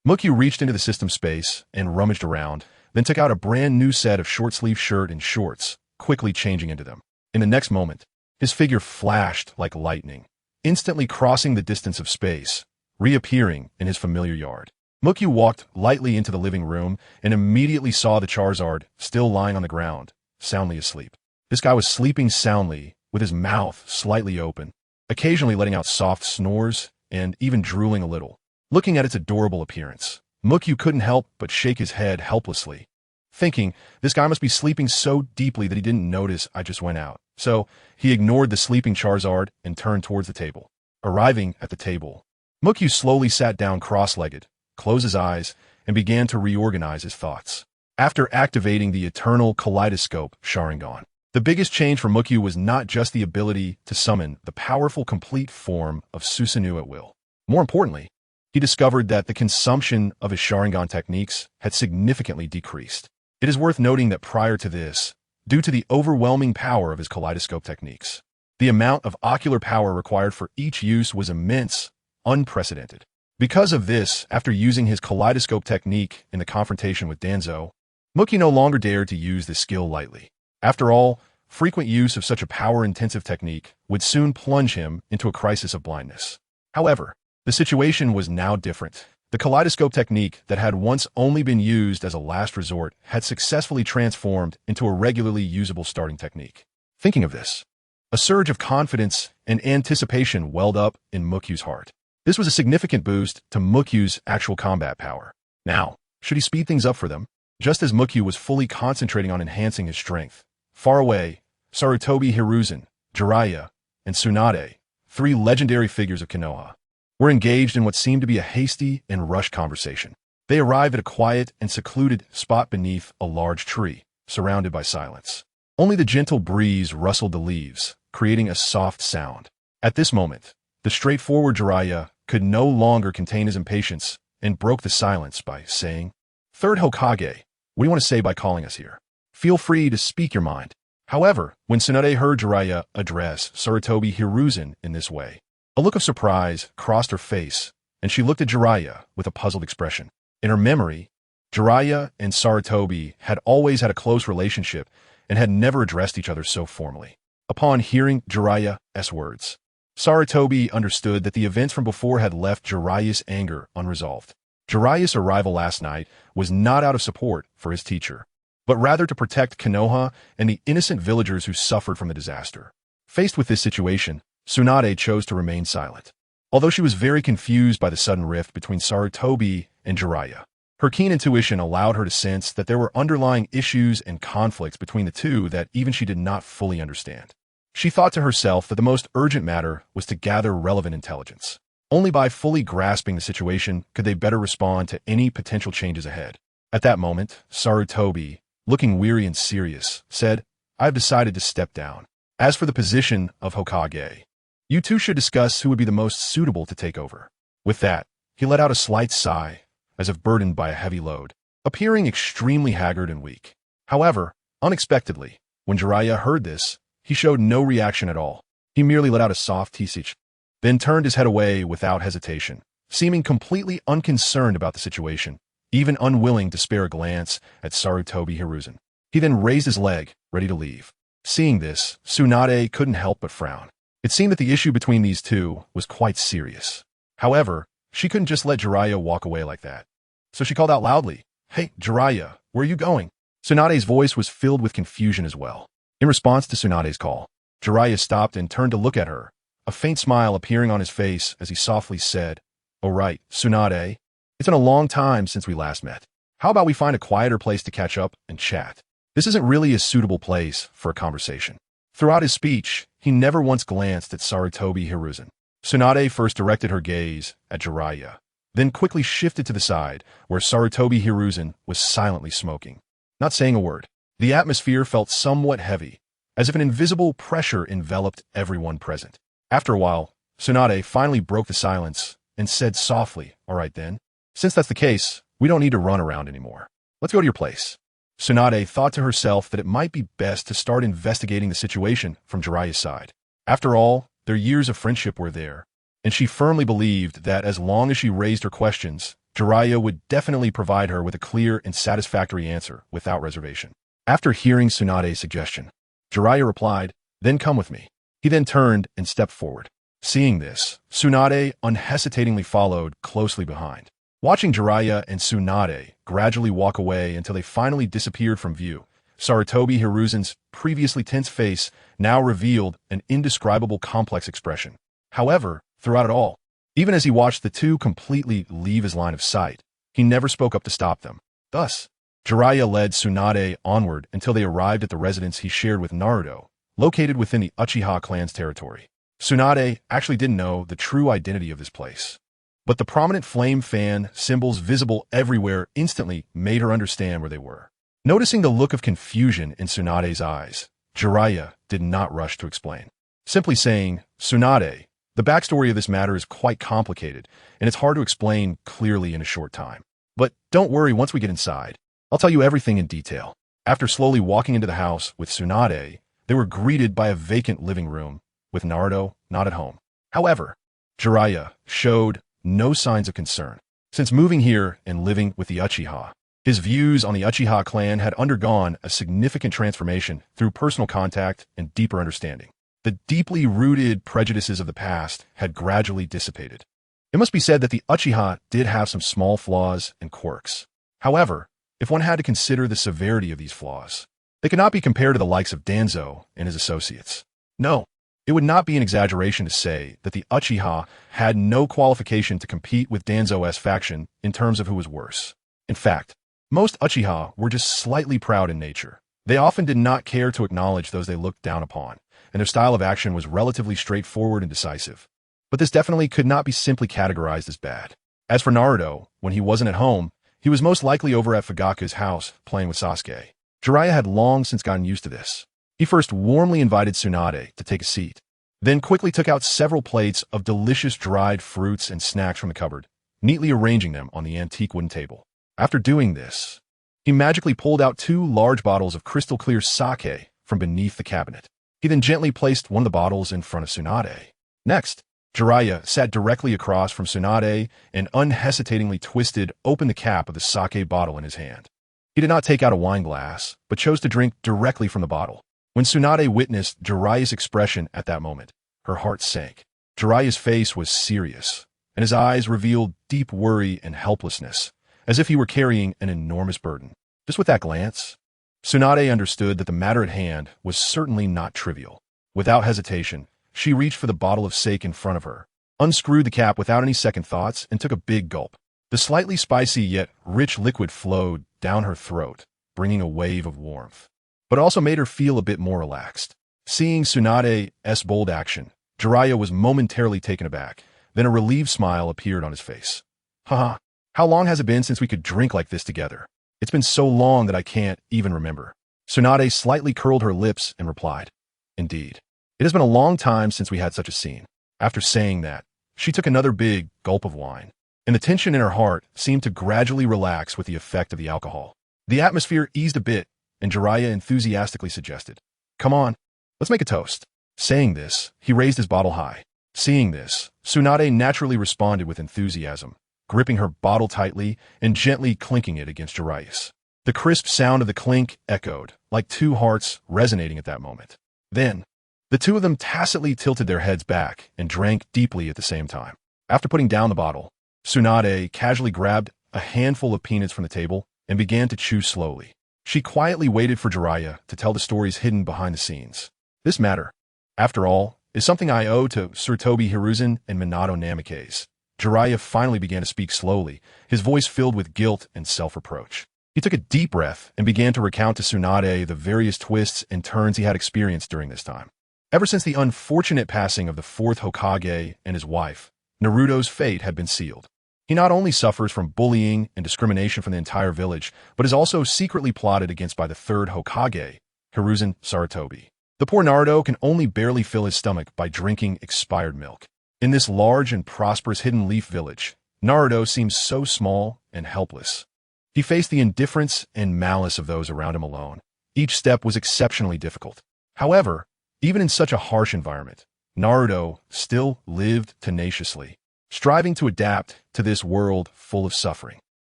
S1: Mukyu reached into the system space and rummaged around, then took out a brand new set of short-sleeve shirt and shorts, quickly changing into them. In the next moment, his figure flashed like lightning, instantly crossing the distance of space, reappearing in his familiar yard. Mukyu walked lightly into the living room and immediately saw the Charizard still lying on the ground, soundly asleep. This guy was sleeping soundly, with his mouth slightly open, occasionally letting out soft snores and even drooling a little. Looking at its adorable appearance, Mukyu couldn't help but shake his head helplessly, thinking this guy must be sleeping so deeply that he didn't notice I just went out. So he ignored the sleeping Charizard and turned towards the table. Arriving at the table, Mukyu slowly sat down cross-legged, closed his eyes, and began to reorganize his thoughts. After activating the eternal kaleidoscope Sharingan, the biggest change for Mukyu was not just the ability to summon the powerful complete form of Susanoo at will. More importantly, he discovered that the consumption of his Sharingan techniques had significantly decreased. It is worth noting that prior to this, due to the overwhelming power of his kaleidoscope techniques, the amount of ocular power required for each use was immense, unprecedented. Because of this, after using his kaleidoscope technique in the confrontation with Danzo, Mukyu no longer dared to use this skill lightly. After all, frequent use of such a power-intensive technique would soon plunge him into a crisis of blindness. However, the situation was now different. The kaleidoscope technique that had once only been used as a last resort had successfully transformed into a regularly usable starting technique. Thinking of this, a surge of confidence and anticipation welled up in Mukyu's heart. This was a significant boost to Mukyu's actual combat power. Now, should he speed things up for them? Just as Mukyu was fully concentrating on enhancing his strength, far away, Sarutobi Hiruzen, Jeriah, and Tsunade, three legendary figures of Konoha, were engaged in what seemed to be a hasty and rushed conversation. They arrived at a quiet and secluded spot beneath a large tree, surrounded by silence. Only the gentle breeze rustled the leaves, creating a soft sound. At this moment, the straightforward Jeriah could no longer contain his impatience and broke the silence by saying, "Third Hokage, what do you want to say by calling us here? Feel free to speak your mind." However, when Tsunade heard Jeriah address Sarutobi Hiruzen in this way, a look of surprise crossed her face, and she looked at Jeriah with a puzzled expression. In her memory, Jeriah and Sarutobi had always had a close relationship and had never addressed each other so formally. Upon hearing Jeriah's words, Sarutobi understood that the events from before had left Jeriah's anger unresolved. Jeriah's arrival last night was not out of support for his teacher, but rather to protect Konoha and the innocent villagers who suffered from the disaster. Faced with this situation, Tsunade chose to remain silent. Although she was very confused by the sudden rift between Sarutobi and Jeriah, her keen intuition allowed her to sense that there were underlying issues and conflicts between the two that even she did not fully understand. She thought to herself that the most urgent matter was to gather relevant intelligence. Only by fully grasping the situation could they better respond to any potential changes ahead. At that moment, Sarutobi, looking weary and serious, said, "I have decided to step down. As for the position of Hokage, you two should discuss who would be the most suitable to take over." With that, he let out a slight sigh, as if burdened by a heavy load, appearing extremely haggard and weak. However, unexpectedly, when Jeriah heard this, he showed no reaction at all. He merely let out a soft tsh, then turned his head away without hesitation, seeming completely unconcerned about the situation, even unwilling to spare a glance at Sarutobi Hiruzen. He then raised his leg, ready to leave. Seeing this, Tsunade couldn't help but frown. It seemed that the issue between these two was quite serious. However, she couldn't just let Jeriah walk away like that. So she called out loudly, "Hey, Jeriah, where are you going?" Tsunade's voice was filled with confusion as well. In response to Tsunade's call, Jeriah stopped and turned to look at her, a faint smile appearing on his face as he softly said, "Oh right, Tsunade, it's been a long time since we last met. How about we find a quieter place to catch up and chat? This isn't really a suitable place for a conversation." Throughout his speech, he never once glanced at Sarutobi Hiruzen. Tsunade first directed her gaze at Jeriah, then quickly shifted to the side where Sarutobi Hiruzen was silently smoking. Not saying a word, the atmosphere felt somewhat heavy, as if an invisible pressure enveloped everyone present. After a while, Tsunade finally broke the silence and said softly, "All right then. Since that's the case, We don't need to run around anymore. Let's go to your place. Tsunade thought to herself that it might be best to start investigating the situation from Jeriah's side. After all, their years of friendship were there, and she firmly believed that as long as she raised her questions, Jeriah would definitely provide her with a clear and satisfactory answer without reservation. After hearing Tsunade's suggestion, Jeriah replied, "Then come with me." He then turned and stepped forward. Seeing this, Tsunade unhesitatingly followed closely behind. Watching Jeriah and Tsunade gradually walk away until they finally disappeared from view, Sarutobi Hiruzen's previously tense face now revealed an indescribable complex expression. However, throughout it all, even as he watched the two completely leave his line of sight, he never spoke up to stop them. Thus, Jeriah led Tsunade onward until they arrived at the residence he shared with Naruto, located within the Uchiha clan's territory. Tsunade actually didn't know the true identity of this place, but the prominent flame fan symbols visible everywhere instantly made her understand where they were. Noticing the look of confusion in Tsunade's eyes, Jeriah did not rush to explain, simply saying, "Tsunade, the backstory of this matter is quite complicated, and it's hard to explain clearly in a short time. But don't worry, once we get inside, I'll tell you everything in detail." After slowly walking into the house with Tsunade, they were greeted by a vacant living room, with Naruto not at home. However, Jeriah showed no signs of concern. Since moving here and living with the Uchiha, his views on the Uchiha clan had undergone a significant transformation through personal contact and deeper understanding. The deeply rooted prejudices of the past had gradually dissipated. It must be said that the Uchiha did have some small flaws and quirks. However, if one had to consider the severity of these flaws, they could not be compared to the likes of Danzo and his associates. No, it would not be an exaggeration to say that the Uchiha had no qualification to compete with Danzo's faction in terms of who was worse. In fact, most Uchiha were just slightly proud in nature. They often did not care to acknowledge those they looked down upon, and their style of action was relatively straightforward and decisive. But this definitely could not be simply categorized as bad. As for Naruto, when he wasn't at home, he was most likely over at Fugaku's house playing with Sasuke. Jeriah had long since gotten used to this. He first warmly invited Tsunade to take a seat, then quickly took out several plates of delicious dried fruits and snacks from the cupboard, neatly arranging them on the antique wooden table. After doing this, he magically pulled out 2 large bottles of crystal-clear sake from beneath the cabinet. He then gently placed one of the bottles in front of Tsunade. Next, Jeriah sat directly across from Tsunade and unhesitatingly twisted open the cap of the sake bottle in his hand. He did not take out a wine glass, but chose to drink directly from the bottle. When Tsunade witnessed Jeriah's expression at that moment, her heart sank. Jeriah's face was serious, and his eyes revealed deep worry and helplessness, as if he were carrying an enormous burden. Just with that glance, Tsunade understood that the matter at hand was certainly not trivial. Without hesitation, she reached for the bottle of sake in front of her, unscrewed the cap without any second thoughts, and took a big gulp. The slightly spicy yet rich liquid flowed down her throat, bringing a wave of warmth, but also made her feel a bit more relaxed. Seeing Tsunade's bold action, Jeriah was momentarily taken aback. Then a relieved smile appeared on his face. "Haha, how long has it been since we could drink like this together? It's been so long that I can't even remember." Tsunade slightly curled her lips and replied, "Indeed. It has been a long time since we had such a scene." After saying that, she took another big gulp of wine, and the tension in her heart seemed to gradually relax with the effect of the alcohol. The atmosphere eased a bit, and Jeriah enthusiastically suggested, "Come on, let's make a toast." Saying this, he raised his bottle high. Seeing this, Tsunade naturally responded with enthusiasm, gripping her bottle tightly and gently clinking it against Jeriah's. The crisp sound of the clink echoed, like 2 hearts resonating at that moment. Then, the two of them tacitly tilted their heads back and drank deeply at the same time. After putting down the bottle, Tsunade casually grabbed a handful of peanuts from the table and began to chew slowly. She quietly waited for Jeriah to tell the stories hidden behind the scenes. This matter, after all, is something I owe to Sarutobi Hiruzen and Minato Namikaze. Jeriah finally began to speak slowly, his voice filled with guilt and self-reproach. He took a deep breath and began to recount to Tsunade the various twists and turns he had experienced during this time. Ever since the unfortunate passing of the 4th Hokage and his wife, Naruto's fate had been sealed. He not only suffers from bullying and discrimination from the entire village, but is also secretly plotted against by the 3rd Hokage, Hiruzen Sarutobi. The poor Naruto can only barely fill his stomach by drinking expired milk. In this large and prosperous hidden leaf village, Naruto seems so small and helpless. He faced the indifference and malice of those around him alone. Each step was exceptionally difficult. However, even in such a harsh environment, Naruto still lived tenaciously, striving to adapt to this world full of suffering.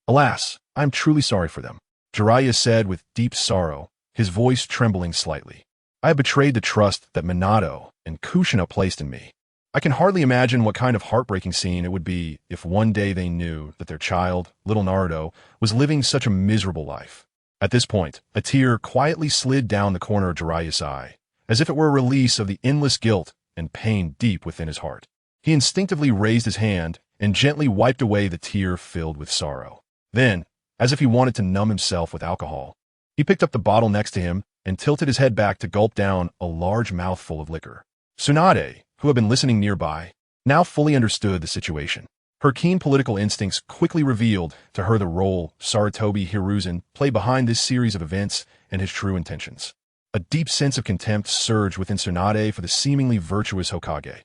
S1: Alas, I am truly sorry for them, Jeriah said with deep sorrow, his voice trembling slightly. I have betrayed the trust that Minato and Kushina placed in me. I can hardly imagine what kind of heartbreaking scene it would be if one day they knew that their child, little Naruto, was living such a miserable life. At this point, a tear quietly slid down the corner of Jeriah's eye, as if it were a release of the endless guilt and pain deep within his heart. He instinctively raised his hand and gently wiped away the tear filled with sorrow. Then, as if he wanted to numb himself with alcohol, he picked up the bottle next to him and tilted his head back to gulp down a large mouthful of liquor. Tsunade, who had been listening nearby, now fully understood the situation. Her keen political instincts quickly revealed to her the role Sarutobi Hiruzen played behind this series of events and his true intentions. A deep sense of contempt surged within Tsunade for the seemingly virtuous Hokage.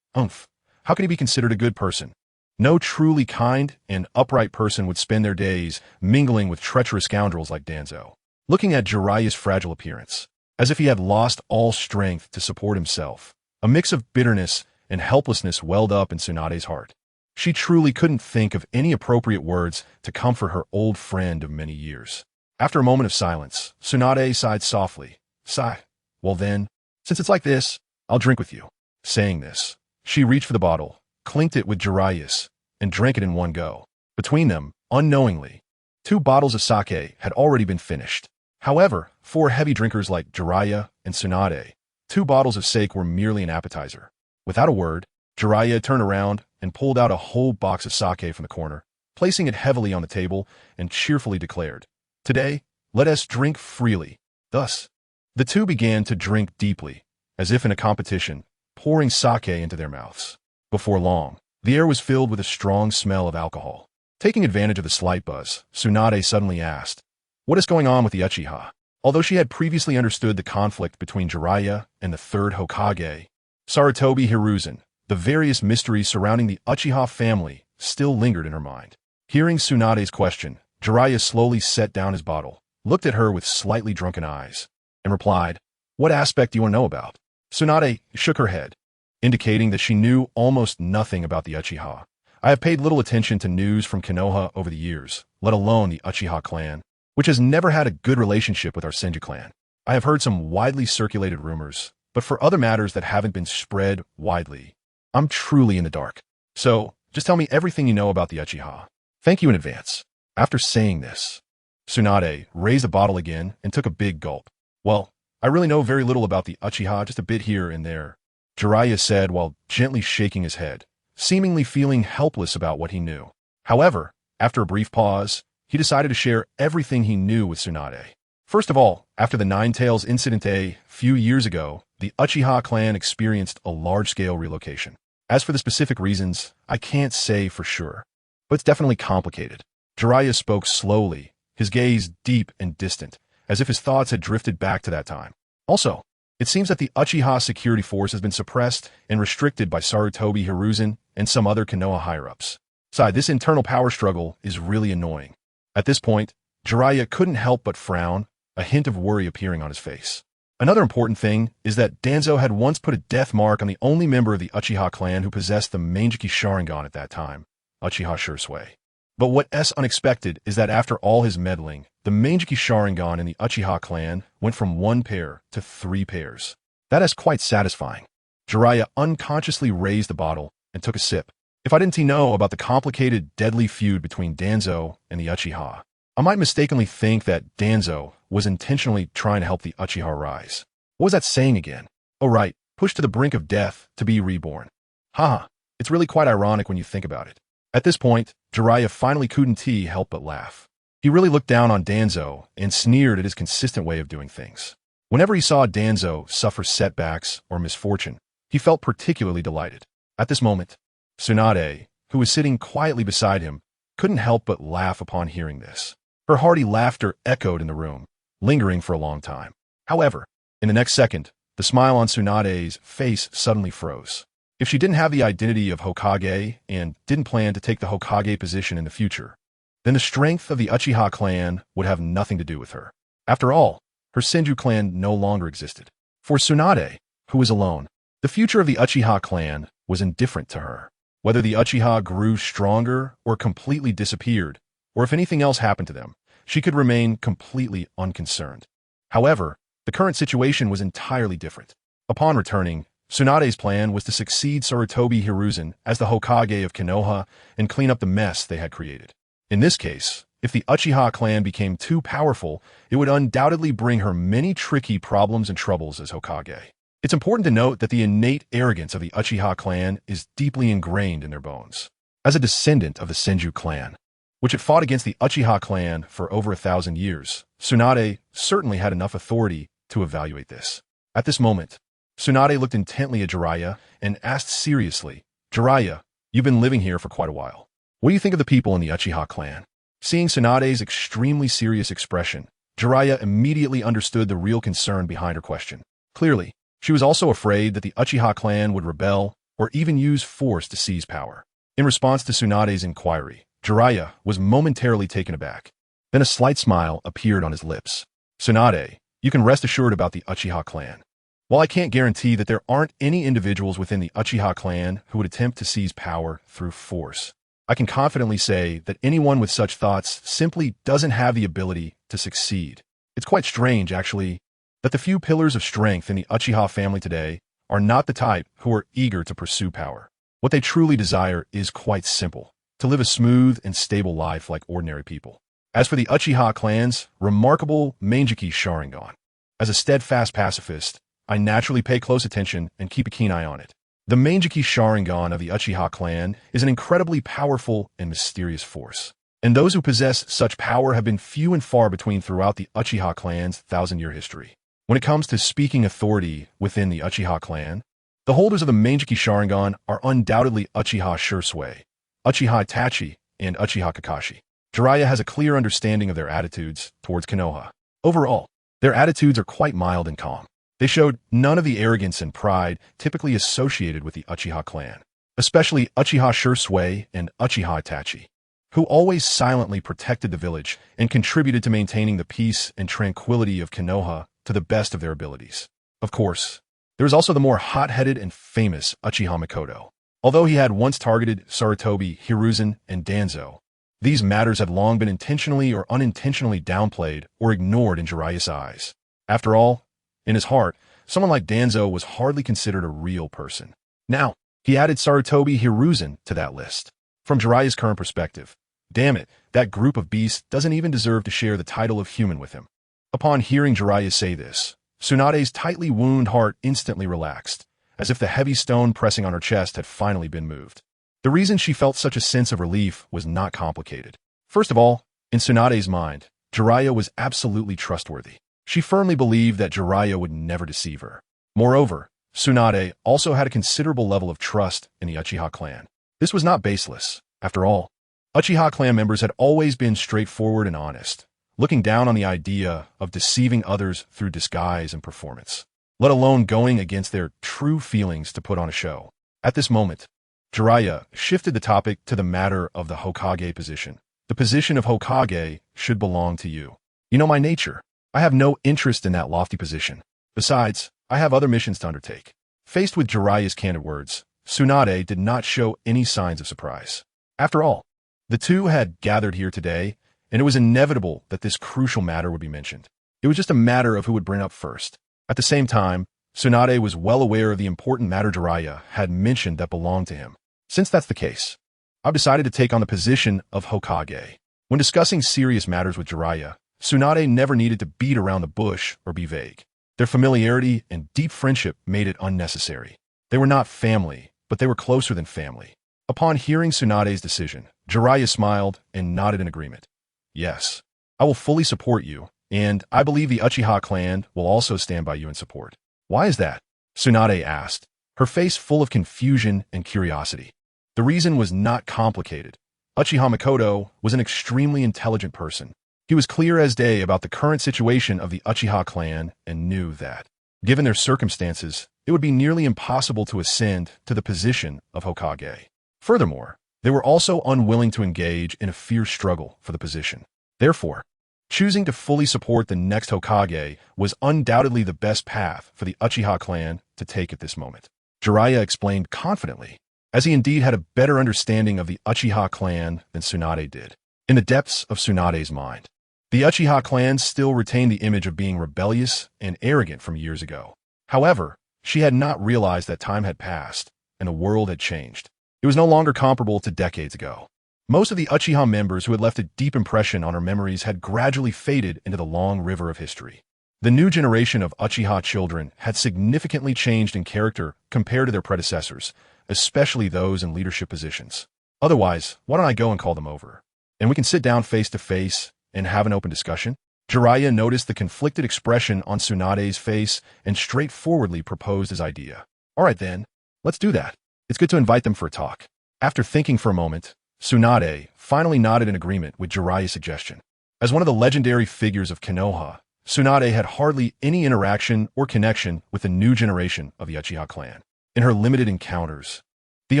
S1: Umph, how could he be considered a good person? No truly kind and upright person would spend their days mingling with treacherous scoundrels like Danzo. Looking at Jeriah's fragile appearance, as if he had lost all strength to support himself, a mix of bitterness and helplessness welled up in Tsunade's heart. She truly couldn't think of any appropriate words to comfort her old friend of many years. After a moment of silence, Tsunade sighed softly. Sigh. Well then, since it's like this, I'll drink with you. Saying this, she reached for the bottle, clinked it with Jeriah's, and drank it in one go. Between them, unknowingly, 2 bottles of sake had already been finished. However, for heavy drinkers like Jeriah and Tsunade, 2 bottles of sake were merely an appetizer. Without a word, Jeriah turned around and pulled out a whole box of sake from the corner, placing it heavily on the table, and cheerfully declared, "Today, let us drink freely." Thus, the two began to drink deeply, as if in a competition, pouring sake into their mouths. Before long, the air was filled with a strong smell of alcohol. Taking advantage of the slight buzz, Tsunade suddenly asked, "What is going on with the Uchiha?" Although she had previously understood the conflict between Jeriah and the third Hokage, Sarutobi Hiruzen, the various mysteries surrounding the Uchiha family still lingered in her mind. Hearing Tsunade's question, Jeriah slowly set down his bottle, looked at her with slightly drunken eyes, and replied, "What aspect do you want to know about?" Tsunade shook her head, indicating that she knew almost nothing about the Uchiha. "I have paid little attention to news from Konoha over the years, let alone the Uchiha clan, which has never had a good relationship with our Senju clan. I have heard some widely circulated rumors, but for other matters that haven't been spread widely, I'm truly in the dark. So, just tell me everything you know about the Uchiha. Thank you in advance." After saying this, Tsunade raised the bottle again and took a big gulp. "Well, I really know very little about the Uchiha, just a bit here and there," Jeriah said while gently shaking his head, seemingly feeling helpless about what he knew. However, after a brief pause, he decided to share everything he knew with Tsunade. First of all, after the Nine Tails incident a few years ago, the Uchiha clan experienced a large-scale relocation. As for the specific reasons, I can't say for sure, but it's definitely complicated. Jeriah spoke slowly, his gaze deep and distant, as if his thoughts had drifted back to that time. Also, it seems that the Uchiha security force has been suppressed and restricted by Sarutobi Hiruzen and some other Konoha higher-ups. Besides, this internal power struggle is really annoying. At this point, Jeriah couldn't help but frown, a hint of worry appearing on his face. Another important thing is that Danzo had once put a death mark on the only member of the Uchiha clan who possessed the Mangekyō Sharingan at that time, Uchiha Shisui. But what's unexpected is that after all his meddling, the Mangekyō Sharingan in the Uchiha clan went from 1 pair to 3 pairs. That is quite satisfying. Jeriah unconsciously raised the bottle and took a sip. If I didn't know about the complicated, deadly feud between Danzo and the Uchiha, I might mistakenly think that Danzo was intentionally trying to help the Uchiha rise. What was that saying again? Oh right, pushed to the brink of death to be reborn. Haha, it's really quite ironic when you think about it. At this point, Jeriah finally couldn't help but laugh. He really looked down on Danzo and sneered at his consistent way of doing things. Whenever he saw Danzo suffer setbacks or misfortune, he felt particularly delighted. At this moment, Tsunade, who was sitting quietly beside him, couldn't help but laugh upon hearing this. Her hearty laughter echoed in the room, lingering for a long time. However, in the next second, the smile on Tsunade's face suddenly froze. If she didn't have the identity of Hokage and didn't plan to take the Hokage position in the future, then the strength of the Uchiha clan would have nothing to do with her. After all, her Senju clan no longer existed. For Tsunade, who was alone, the future of the Uchiha clan was indifferent to her. Whether the Uchiha grew stronger or completely disappeared, or if anything else happened to them, she could remain completely unconcerned. However, the current situation was entirely different. Upon returning, Tsunade's plan was to succeed Sarutobi Hiruzen as the Hokage of Konoha and clean up the mess they had created. In this case, if the Uchiha clan became too powerful, it would undoubtedly bring her many tricky problems and troubles as Hokage. It's important to note that the innate arrogance of the Uchiha clan is deeply ingrained in their bones. As a descendant of the Senju clan, which had fought against the Uchiha clan for over 1,000 years, Tsunade certainly had enough authority to evaluate this. At this moment, Tsunade looked intently at Jeriah and asked seriously, "Jeriah, you've been living here for quite a while. What do you think of the people in the Uchiha clan?" Seeing Tsunade's extremely serious expression, Jeriah immediately understood the real concern behind her question. Clearly, she was also afraid that the Uchiha clan would rebel or even use force to seize power. In response to Tsunade's inquiry, Jeriah was momentarily taken aback. Then a slight smile appeared on his lips. "Tsunade, you can rest assured about the Uchiha clan. While I can't guarantee that there aren't any individuals within the Uchiha clan who would attempt to seize power through force, I can confidently say that anyone with such thoughts simply doesn't have the ability to succeed. It's quite strange, actually, that the few pillars of strength in the Uchiha family today are not the type who are eager to pursue power. What they truly desire is quite simple: to live a smooth and stable life like ordinary people. As for the Uchiha clan's remarkable Mangekyō Sharingan, as a steadfast pacifist, I naturally pay close attention and keep a keen eye on it. The Mangekyō Sharingan of the Uchiha clan is an incredibly powerful and mysterious force, and those who possess such power have been few and far between throughout the Uchiha clan's 1,000-year history. When it comes to speaking authority within the Uchiha clan, the holders of the Mangekyō Sharingan are undoubtedly Uchiha Shisui, Uchiha Itachi, and Uchiha Kakashi. Jeriah has a clear understanding of their attitudes towards Konoha. Overall, their attitudes are quite mild and calm. They showed none of the arrogance and pride typically associated with the Uchiha clan, especially Uchiha Shisui and Uchiha Itachi, who always silently protected the village and contributed to maintaining the peace and tranquility of Konoha to the best of their abilities. Of course, there is also the more hot-headed and famous Uchiha Mikoto. Although he had once targeted Sarutobi, Hiruzen, and Danzo, these matters had long been intentionally or unintentionally downplayed or ignored in Jeriah's eyes. After all, in his heart, someone like Danzo was hardly considered a real person. Now, he added Sarutobi Hiruzen to that list. From Jeriah's current perspective, damn it, that group of beasts doesn't even deserve to share the title of human with him. Upon hearing Jeriah say this, Tsunade's tightly wounded heart instantly relaxed, as if the heavy stone pressing on her chest had finally been moved. The reason she felt such a sense of relief was not complicated. First of all, in Tsunade's mind, Jeriah was absolutely trustworthy. She firmly believed that Jeriah would never deceive her. Moreover, Tsunade also had a considerable level of trust in the Uchiha clan. This was not baseless. After all, Uchiha clan members had always been straightforward and honest, looking down on the idea of deceiving others through disguise and performance, let alone going against their true feelings to put on a show. At this moment, Jeriah shifted the topic to the matter of the Hokage position. The position of Hokage should belong to you. You know my nature. I have no interest in that lofty position. Besides, I have other missions to undertake. Faced with Jeriah's candid words, Tsunade did not show any signs of surprise. After all, the two had gathered here today, and it was inevitable that this crucial matter would be mentioned. It was just a matter of who would bring up first. At the same time, Tsunade was well aware of the important matter Jeriah had mentioned that belonged to him. Since that's the case, I've decided to take on the position of Hokage. When discussing serious matters with Jeriah, Tsunade never needed to beat around the bush or be vague. Their familiarity and deep friendship made it unnecessary. They were not family, but they were closer than family. Upon hearing Tsunade's decision, Jeriah smiled and nodded in agreement. Yes, I will fully support you, and I believe the Uchiha clan will also stand by you in support. Why is that? Tsunade asked, her face full of confusion and curiosity. The reason was not complicated. Uchiha Mikoto was an extremely intelligent person. He was clear as day about the current situation of the Uchiha clan and knew that, given their circumstances, it would be nearly impossible to ascend to the position of Hokage. Furthermore, They were also unwilling to engage in a fierce struggle for the position. Therefore, choosing to fully support the next Hokage was undoubtedly the best path for the Uchiha clan to take at this moment. Jeriah explained confidently, as he indeed had a better understanding of the Uchiha clan than Tsunade did. In the depths of Tsunade's mind, the Uchiha clan still retained the image of being rebellious and arrogant from years ago. However, she had not realized that time had passed and the world had changed. It was no longer comparable to decades ago. Most of the Uchiha members who had left a deep impression on her memories had gradually faded into the long river of history. The new generation of Uchiha children had significantly changed in character compared to their predecessors, especially those in leadership positions. Otherwise, why don't I go and call them over? And we can sit down face to face and have an open discussion? Jeriah noticed the conflicted expression on Tsunade's face and straightforwardly proposed his idea. All right then, let's do that. It's good to invite them for a talk. After thinking for a moment, Tsunade finally nodded in agreement with Jeriah's suggestion. As one of the legendary figures of Konoha, Tsunade had hardly any interaction or connection with the new generation of the Uchiha clan. In her limited encounters, the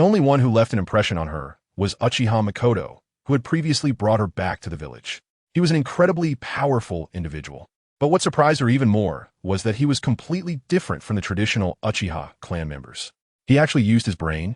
S1: only one who left an impression on her was Uchiha Mikoto, who had previously brought her back to the village. He was an incredibly powerful individual. But what surprised her even more was that he was completely different from the traditional Uchiha clan members. He actually used his brain,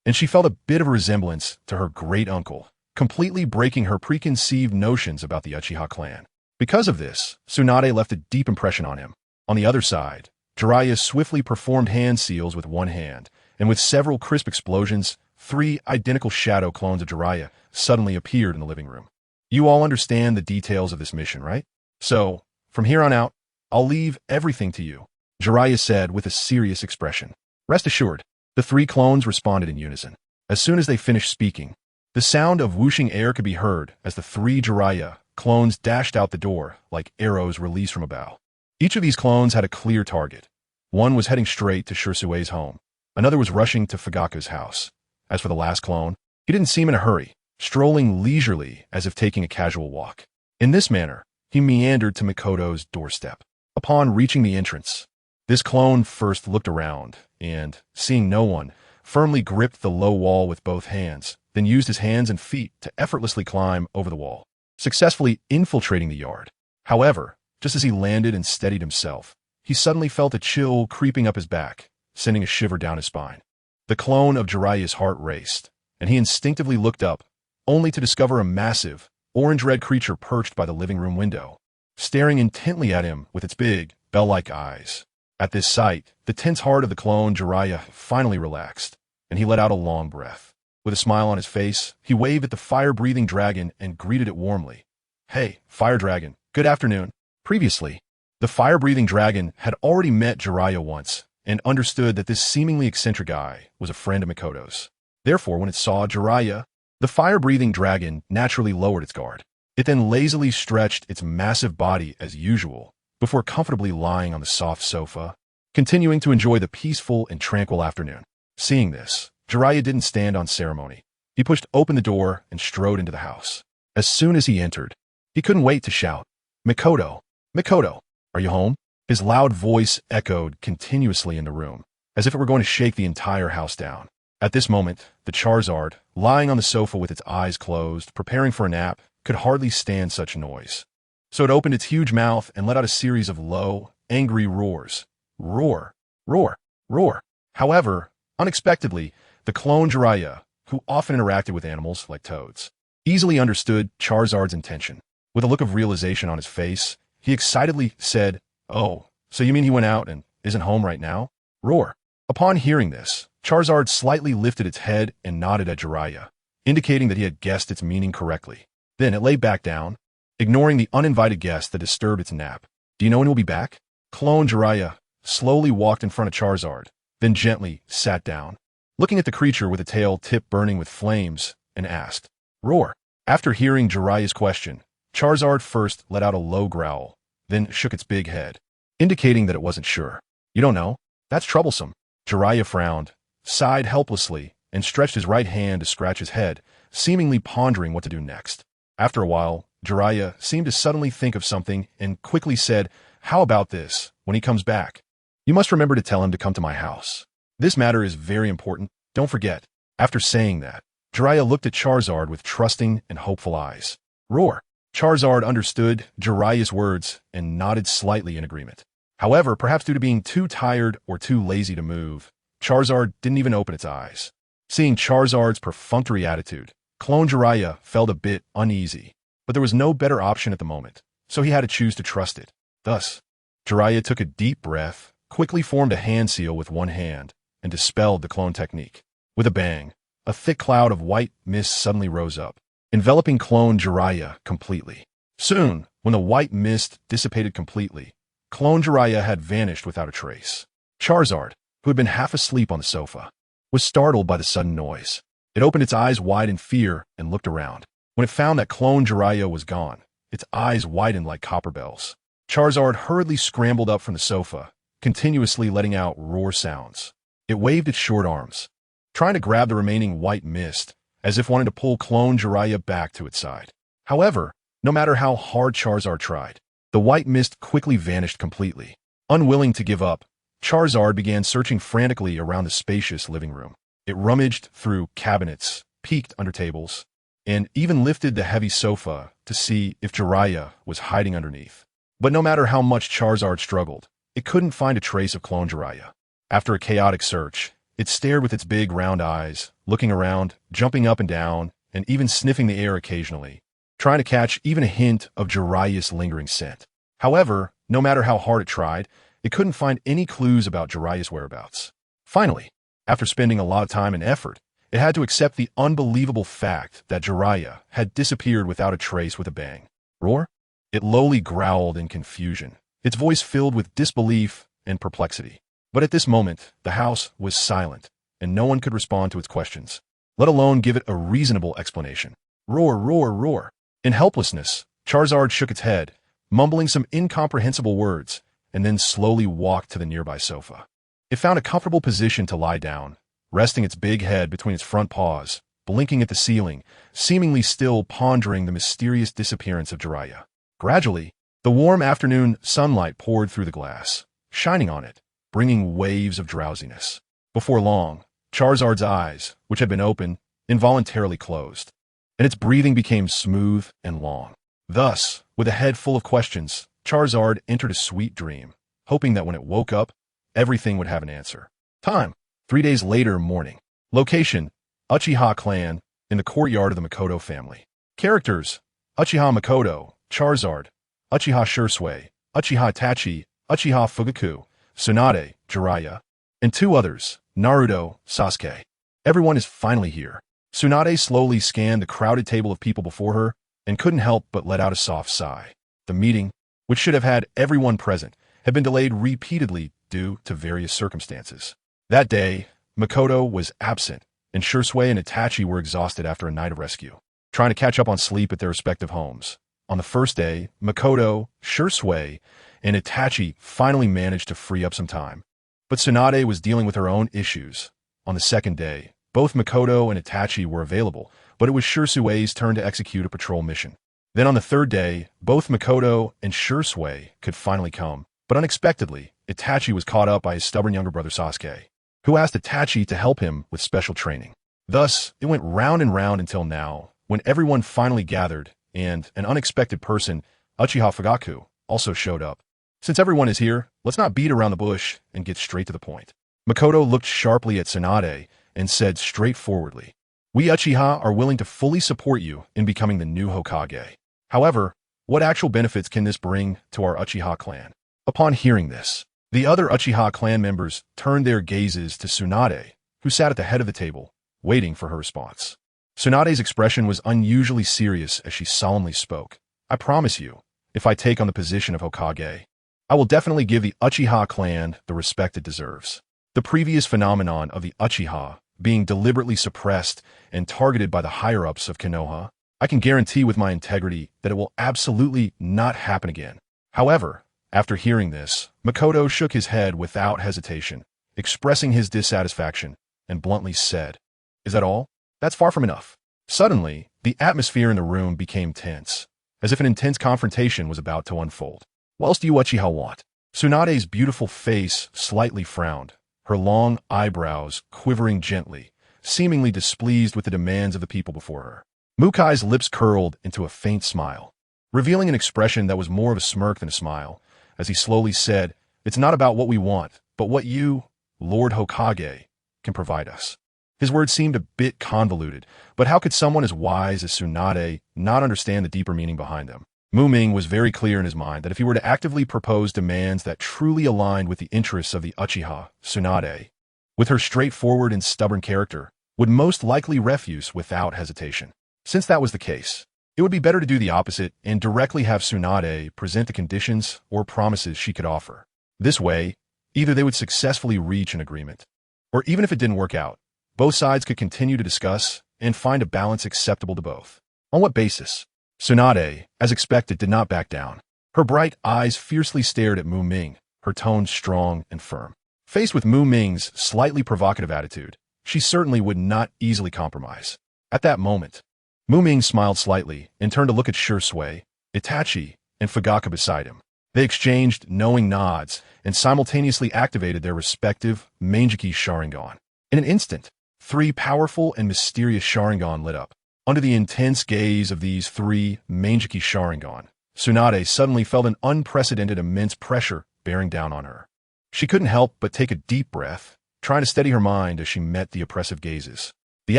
S1: and she felt a bit of a resemblance to her great-uncle, completely breaking her preconceived notions about the Uchiha clan. Because of this, Tsunade left a deep impression on him. On the other side, Jeriah swiftly performed hand seals with one hand, and with several crisp explosions, 3 identical shadow clones of Jeriah suddenly appeared in the living room. You all understand the details of this mission, right? So, from here on out, I'll leave everything to you, Jeriah said with a serious expression. Rest assured, the 3 clones responded in unison. As soon as they finished speaking, the sound of whooshing air could be heard as the 3 Jeriah clones dashed out the door like arrows released from a bow. Each of these clones had a clear target. One was heading straight to Shisui's home. Another was rushing to Fugaku's house. As for the last clone, he didn't seem in a hurry, strolling leisurely as if taking a casual walk. In this manner, he meandered to Mikoto's doorstep. Upon reaching the entrance, this clone first looked around and, seeing no one, firmly gripped the low wall with both hands, then used his hands and feet to effortlessly climb over the wall, successfully infiltrating the yard. However, just as he landed and steadied himself, he suddenly felt a chill creeping up his back, sending a shiver down his spine. The clone of Jeriah's heart raced, and he instinctively looked up, only to discover a massive, orange-red creature perched by the living room window, staring intently at him with its big, bell-like eyes. At this sight, the tense heart of the clone Jeriah finally relaxed, and he let out a long breath. With a smile on his face, he waved at the fire-breathing dragon and greeted it warmly. Hey, fire dragon, good afternoon. Previously, the fire-breathing dragon had already met Jeriah once and understood that this seemingly eccentric guy was a friend of Mikoto's. Therefore, when it saw Jeriah, the fire-breathing dragon naturally lowered its guard. It then lazily stretched its massive body as usual, before comfortably lying on the soft sofa, continuing to enjoy the peaceful and tranquil afternoon. Seeing this, Jeriah didn't stand on ceremony. He pushed open the door and strode into the house. As soon as he entered, he couldn't wait to shout, Mikoto, Mikoto, are you home? His loud voice echoed continuously in the room, as if it were going to shake the entire house down. At this moment, the Charizard, lying on the sofa with its eyes closed, preparing for a nap, could hardly stand such noise. So it opened its huge mouth and let out a series of low, angry roars. Roar, roar, roar. However, unexpectedly, the clone Jeriah, who often interacted with animals like toads, easily understood Charizard's intention. With a look of realization on his face, he excitedly said, Oh, so you mean he went out and isn't home right now? Roar. Upon hearing this, Charizard slightly lifted its head and nodded at Jeriah, indicating that he had guessed its meaning correctly. Then it lay back down, ignoring the uninvited guest that disturbed its nap. Do you know when he'll be back? Clone Jeriah slowly walked in front of Charizard, then gently sat down, looking at the creature with a tail tip burning with flames, and asked, Roar. After hearing Jeriah's question, Charizard first let out a low growl, then shook its big head, indicating that it wasn't sure. You don't know? That's troublesome. Jeriah frowned, sighed helplessly, and stretched his right hand to scratch his head, seemingly pondering what to do next. After a while, Jeriah seemed to suddenly think of something and quickly said, How about this, when he comes back? You must remember to tell him to come to my house. This matter is very important, don't forget. After saying that, Jeriah looked at Charizard with trusting and hopeful eyes. Roar. Charizard understood Jeriah's words and nodded slightly in agreement. However, perhaps due to being too tired or too lazy to move, Charizard didn't even open its eyes. Seeing Charizard's perfunctory attitude, clone Jeriah felt a bit uneasy, but there was no better option at the moment, so he had to choose to trust it. Thus, Jeriah took a deep breath, quickly formed a hand seal with one hand, and dispelled the clone technique. With a bang, a thick cloud of white mist suddenly rose up, enveloping clone Jeriah completely. Soon, when the white mist dissipated completely, clone Jeriah had vanished without a trace. Charizard, who had been half asleep on the sofa, was startled by the sudden noise. It opened its eyes wide in fear and looked around. When it found that clone Jeriah was gone, its eyes widened like copper bells. Charizard hurriedly scrambled up from the sofa, continuously letting out roar sounds. It waved its short arms, trying to grab the remaining white mist, as if wanting to pull clone Jeriah back to its side. However, no matter how hard Charizard tried, the white mist quickly vanished completely. Unwilling to give up, Charizard began searching frantically around the spacious living room. It rummaged through cabinets, peeked under tables, and even lifted the heavy sofa to see if Jeriah was hiding underneath. But no matter how much Charizard struggled, it couldn't find a trace of clone Jeriah. After a chaotic search, it stared with its big round eyes, looking around, jumping up and down, and even sniffing the air occasionally, trying to catch even a hint of Jeriah's lingering scent. However, no matter how hard it tried, it couldn't find any clues about Jeriah's whereabouts. Finally, after spending a lot of time and effort, it had to accept the unbelievable fact that Jeriah had disappeared without a trace with a bang. Roar? It lowly growled in confusion, its voice filled with disbelief and perplexity. But at this moment, the house was silent, and no one could respond to its questions, let alone give it a reasonable explanation. Roar, roar, roar. In helplessness, Charizard shook its head, mumbling some incomprehensible words, and then slowly walked to the nearby sofa. It found a comfortable position to lie down, resting its big head between its front paws, blinking at the ceiling, seemingly still pondering the mysterious disappearance of Jeriah. Gradually, the warm afternoon sunlight poured through the glass, shining on it, bringing waves of drowsiness. Before long, Charizard's eyes, which had been open, involuntarily closed, and its breathing became smooth and long. Thus, with a head full of questions, Charizard entered a sweet dream, hoping that when it woke up, everything would have an answer. Time: 3 days later morning. Location: Uchiha clan, in the courtyard of the Makoto family. Characters: Uchiha Makoto, Charizard, Uchiha Shisui, Uchiha Itachi, Uchiha Fugaku, Tsunade, Jeriah, and 2 others, Naruto, Sasuke. Everyone is finally here. Tsunade slowly scanned the crowded table of people before her and couldn't help but let out a soft sigh. The meeting, which should have had everyone present, had been delayed repeatedly due to various circumstances. That day, Makoto was absent, and Shisui and Itachi were exhausted after a night of rescue, trying to catch up on sleep at their respective homes. On the first day, Makoto, Shisui, and Itachi finally managed to free up some time, but Tsunade was dealing with her own issues. On the second day, both Makoto and Itachi were available, but it was Shisui's turn to execute a patrol mission. Then on the third day, both Makoto and Shisui could finally come, but unexpectedly, Itachi was caught up by his stubborn younger brother Sasuke, who asked Itachi to help him with special training. Thus, it went round and round until now, when everyone finally gathered, and an unexpected person, Uchiha Fugaku, also showed up. Since everyone is here, let's not beat around the bush and get straight to the point. Makoto looked sharply at Tsunade and said straightforwardly, "We Uchiha are willing to fully support you in becoming the new Hokage. However, what actual benefits can this bring to our Uchiha clan?" Upon hearing this, the other Uchiha clan members turned their gazes to Tsunade, who sat at the head of the table, waiting for her response. Tsunade's expression was unusually serious as she solemnly spoke. "I promise you, if I take on the position of Hokage, I will definitely give the Uchiha clan the respect it deserves. The previous phenomenon of the Uchiha being deliberately suppressed and targeted by the higher-ups of Konoha, I can guarantee with my integrity that it will absolutely not happen again." However, after hearing this, Makoto shook his head without hesitation, expressing his dissatisfaction, and bluntly said, "Is that all? That's far from enough." Suddenly, the atmosphere in the room became tense, as if an intense confrontation was about to unfold. "What else do you Uchiha want?" Tsunade's beautiful face slightly frowned, her long eyebrows quivering gently, seemingly displeased with the demands of the people before her. Mukai's lips curled into a faint smile, revealing an expression that was more of a smirk than a smile, as he slowly said, "It's not about what we want, but what you, Lord Hokage, can provide us." His words seemed a bit convoluted, but how could someone as wise as Tsunade not understand the deeper meaning behind them? Ming was very clear in his mind that if he were to actively propose demands that truly aligned with the interests of the Uchiha, Tsunade, with her straightforward and stubborn character, would most likely refuse without hesitation. Since that was the case, it would be better to do the opposite and directly have Tsunade present the conditions or promises she could offer. This way, either they would successfully reach an agreement, or even if it didn't work out, both sides could continue to discuss and find a balance acceptable to both. On what basis? Tsunade, as expected, did not back down. Her bright eyes fiercely stared at Ming, her tone strong and firm. Faced with Ming's slightly provocative attitude, she certainly would not easily compromise. At that moment, Ming smiled slightly and turned to look at Shisui, Itachi, and Fugaku beside him. They exchanged knowing nods and simultaneously activated their respective Mangekyō Sharingan. In an instant, 3 powerful and mysterious Sharingan lit up. Under the intense gaze of these 3 Mangekyō Sharingan, Tsunade suddenly felt an unprecedented immense pressure bearing down on her. She couldn't help but take a deep breath, trying to steady her mind as she met the oppressive gazes. The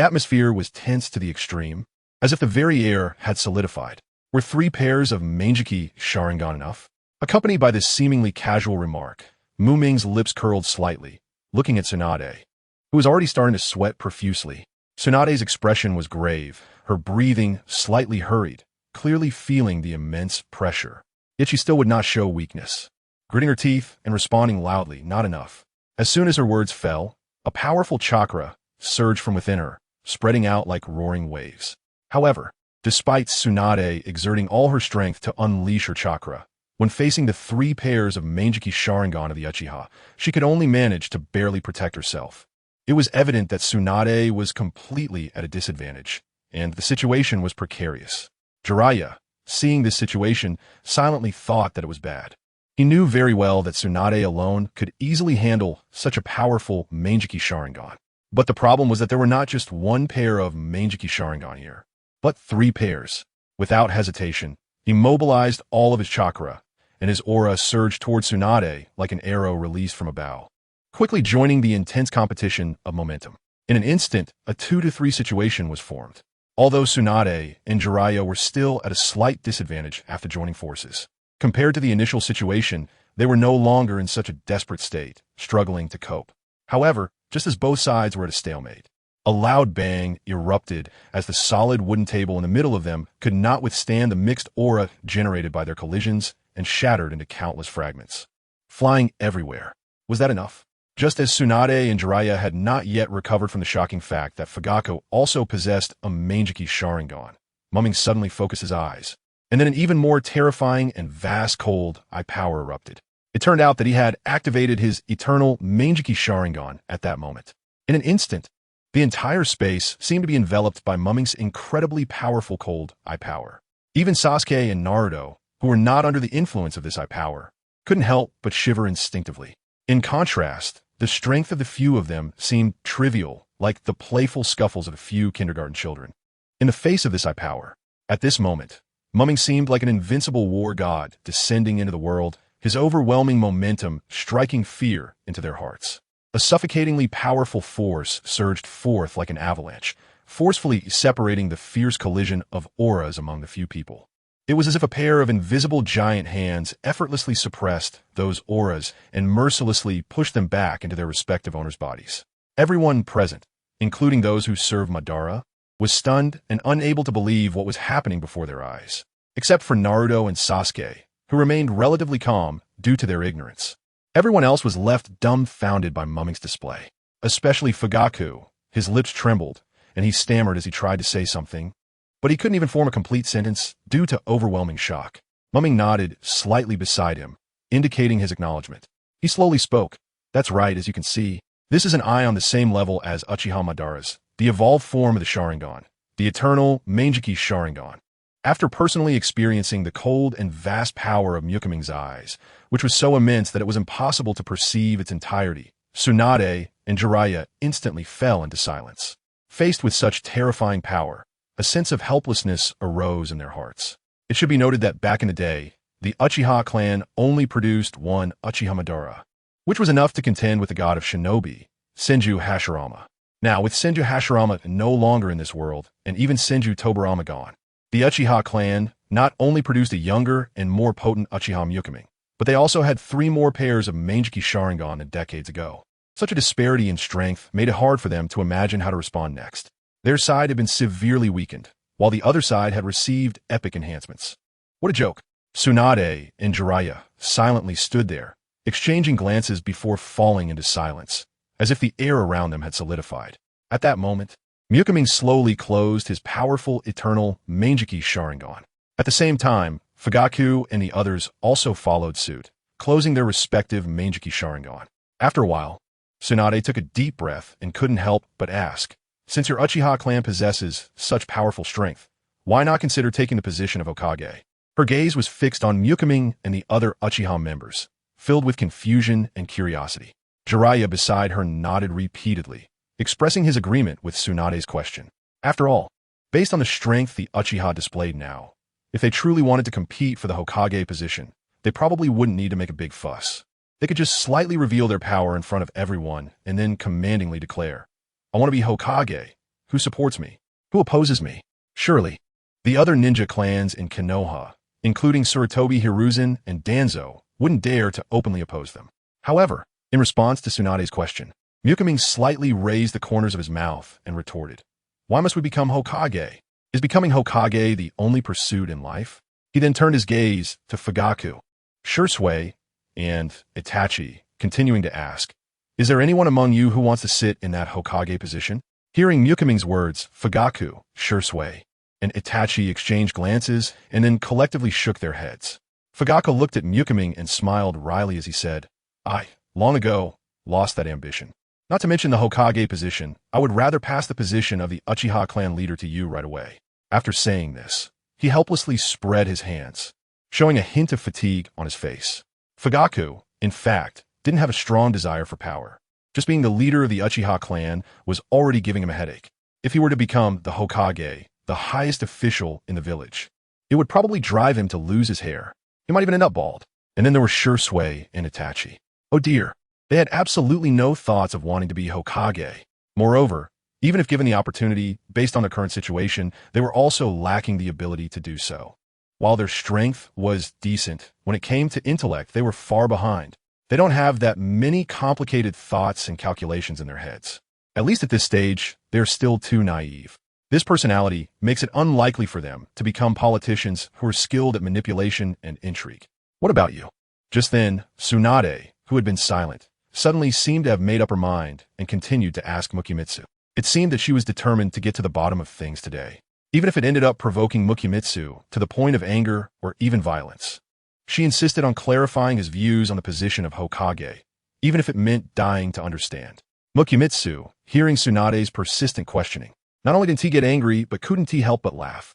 S1: atmosphere was tense to the extreme, as if the very air had solidified. Were 3 pairs of Mangekyō Sharingan enough? Accompanied by this seemingly casual remark, Ming's lips curled slightly, looking at Tsunade, who was already starting to sweat profusely. Tsunade's expression was grave, her breathing slightly hurried, clearly feeling the immense pressure. Yet she still would not show weakness. Gritting her teeth and responding loudly, not enough. As soon as her words fell, a powerful chakra surged from within her, spreading out like roaring waves. However, despite Tsunade exerting all her strength to unleash her chakra, when facing the 3 pairs of Mangekyō Sharingan of the Uchiha, she could only manage to barely protect herself. It was evident that Tsunade was completely at a disadvantage, and the situation was precarious. Jeriah, seeing this situation, silently thought that it was bad. He knew very well that Tsunade alone could easily handle such a powerful Mangekyō Sharingan. But the problem was that there were not just 1 pair of Mangekyō Sharingan here, but 3 pairs. Without hesitation, he mobilized all of his chakra, and his aura surged towards Tsunade like an arrow released from a bow, quickly joining the intense competition of momentum. In an instant, a 2-to-3 situation was formed, although Tsunade and Jeriah were still at a slight disadvantage after joining forces. Compared to the initial situation, they were no longer in such a desperate state, struggling to cope. However, just as both sides were at a stalemate, a loud bang erupted as the solid wooden table in the middle of them could not withstand the mixed aura generated by their collisions and shattered into countless fragments, flying everywhere. Was that enough? Just as Tsunade and Jeriah had not yet recovered from the shocking fact that Fugaku also possessed a Mangekyō Sharingan, Ming suddenly focused his eyes, and then an even more terrifying and vast cold eye power erupted. It turned out that he had activated his eternal Mangekyō Sharingan at that moment. In an instant, the entire space seemed to be enveloped by Ming's incredibly powerful cold eye power. Even Sasuke and Naruto, who were not under the influence of this eye power, couldn't help but shiver instinctively. In contrast, the strength of the few of them seemed trivial, like the playful scuffles of a few kindergarten children. In the face of this eye power, at this moment, Ming seemed like an invincible war god descending into the world, his overwhelming momentum striking fear into their hearts. A suffocatingly powerful force surged forth like an avalanche, forcefully separating the fierce collision of auras among the few people. It was as if a pair of invisible giant hands effortlessly suppressed those auras and mercilessly pushed them back into their respective owners' bodies. Everyone present, including those who served Madara, was stunned and unable to believe what was happening before their eyes, except for Naruto and Sasuke, who remained relatively calm due to their ignorance. Everyone else was left dumbfounded by Ming's display, especially Fugaku. His lips trembled, and he stammered as he tried to say something, but he couldn't even form a complete sentence due to overwhelming shock. Ming nodded slightly beside him, indicating his acknowledgement. He slowly spoke. "That's right, as you can see. This is an eye on the same level as Uchiha Madara's, the evolved form of the Sharingan, the eternal Mangekyō Sharingan." After personally experiencing the cold and vast power of Ming's eyes, which was so immense that it was impossible to perceive its entirety, Tsunade and Jeriah instantly fell into silence. Faced with such terrifying power, a sense of helplessness arose in their hearts. It should be noted that back in the day, the Uchiha clan only produced one Uchiha Madara, which was enough to contend with the god of shinobi, Senju Hashirama. Now, with Senju Hashirama no longer in this world, and even Senju Tobirama gone, the Uchiha clan not only produced a younger and more potent Uchiha Miyuki, but they also had 3 more pairs of Mangekyō Sharingan than decades ago. Such a disparity in strength made it hard for them to imagine how to respond next. Their side had been severely weakened, while the other side had received epic enhancements. What a joke. Tsunade and Jeriah silently stood there, exchanging glances before falling into silence, as if the air around them had solidified. At that moment, Miyuki slowly closed his powerful, eternal Mangekyō Sharingan. At the same time, Fugaku and the others also followed suit, closing their respective Mangekyō Sharingan. After a while, Tsunade took a deep breath and couldn't help but ask, "Since your Uchiha clan possesses such powerful strength, why not consider taking the position of Hokage?" Her gaze was fixed on Miyuki and the other Uchiha members, filled with confusion and curiosity. Jeriah beside her nodded repeatedly, expressing his agreement with Tsunade's question. After all, based on the strength the Uchiha displayed now, if they truly wanted to compete for the Hokage position, they probably wouldn't need to make a big fuss. They could just slightly reveal their power in front of everyone and then commandingly declare, "I want to be Hokage. Who supports me? Who opposes me?" Surely, the other ninja clans in Konoha, including Tsurutobi, Hiruzen, and Danzo, wouldn't dare to openly oppose them. However, in response to Tsunade's question, Miyuki slightly raised the corners of his mouth and retorted, "Why must we become Hokage? Is becoming Hokage the only pursuit in life?" He then turned his gaze to Fugaku, Shisui, and Itachi, continuing to ask, "Is there anyone among you who wants to sit in that Hokage position?" Hearing Miyuki's words, Fugaku, Shisui, and Itachi exchanged glances and then collectively shook their heads. Fugaku looked at Miyuki and smiled wryly as he said, "I, long ago, lost that ambition. Not to mention the Hokage position, I would rather pass the position of the Uchiha clan leader to you right away." After saying this, he helplessly spread his hands, showing a hint of fatigue on his face. Fugaku, in fact, didn't have a strong desire for power. Just being the leader of the Uchiha clan was already giving him a headache. If he were to become the Hokage, the highest official in the village, it would probably drive him to lose his hair. He might even end up bald. And then there were Shisui and Itachi. Oh dear, they had absolutely no thoughts of wanting to be Hokage. Moreover, even if given the opportunity, based on their current situation, they were also lacking the ability to do so. While their strength was decent, when it came to intellect, they were far behind. They don't have that many complicated thoughts and calculations in their heads. At least at this stage, they're still too naive. This personality makes it unlikely for them to become politicians who are skilled at manipulation and intrigue. What about you? Just then, Tsunade, who had been silent, suddenly seemed to have made up her mind and continued to ask Mukimitsu. It seemed that she was determined to get to the bottom of things today, even if it ended up provoking Mukimitsu to the point of anger or even violence. She insisted on clarifying his views on the position of Hokage, even if it meant dying to understand. Mukimitsu, hearing Tsunade's persistent questioning, not only didn't he get angry, but couldn't he help but laugh.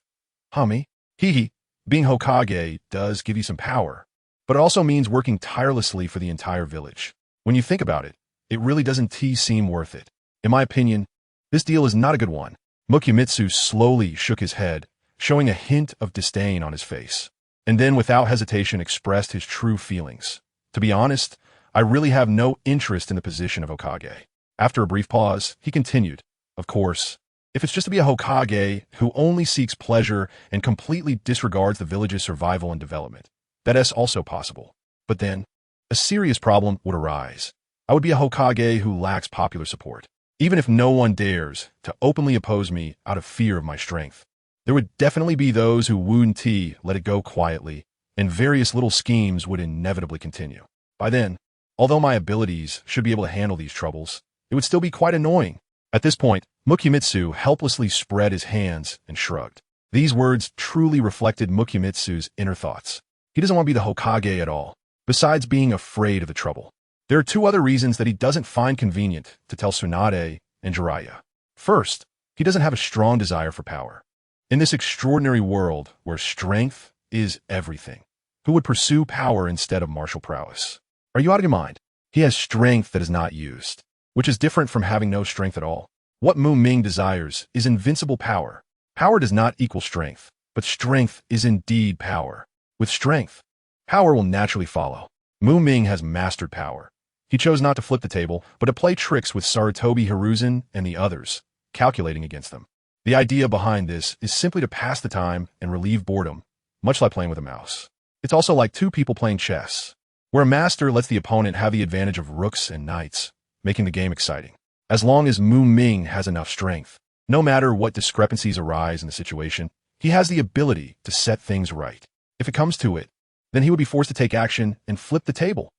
S1: "Hami, hee, being Hokage does give you some power, but it also means working tirelessly for the entire village. When you think about it, it really doesn't seem worth it. In my opinion, this deal is not a good one." Mukimitsu slowly shook his head, showing a hint of disdain on his face, and then without hesitation expressed his true feelings. "To be honest, I really have no interest in the position of Hokage." After a brief pause, he continued, "Of course, if it's just to be a Hokage who only seeks pleasure and completely disregards the village's survival and development, that is also possible. But then, a serious problem would arise. I would be a Hokage who lacks popular support. Even if no one dares to openly oppose me out of fear of my strength, there would definitely be those who wouldn't let it go quietly, and various little schemes would inevitably continue. By then, although my abilities should be able to handle these troubles, it would still be quite annoying." At this point, Mukimitsu helplessly spread his hands and shrugged. These words truly reflected Mukimitsu's inner thoughts. He doesn't want to be the Hokage at all, besides being afraid of the trouble. There are 2 other reasons that he doesn't find convenient to tell Tsunade and Jeriah. First, he doesn't have a strong desire for power. In this extraordinary world where strength is everything, who would pursue power instead of martial prowess? Are you out of your mind? He has strength that is not used, which is different from having no strength at all. What Ming desires is invincible power. Power does not equal strength, but strength is indeed power. With strength, power will naturally follow. Ming has mastered power. He chose not to flip the table, but to play tricks with Sarutobi Hiruzen and the others, calculating against them. The idea behind this is simply to pass the time and relieve boredom, much like playing with a mouse. It's also like two people playing chess, where a master lets the opponent have the advantage of rooks and knights, making the game exciting. As long as Ming has enough strength, no matter what discrepancies arise in the situation, he has the ability to set things right. If it comes to it, then he would be forced to take action and flip the table.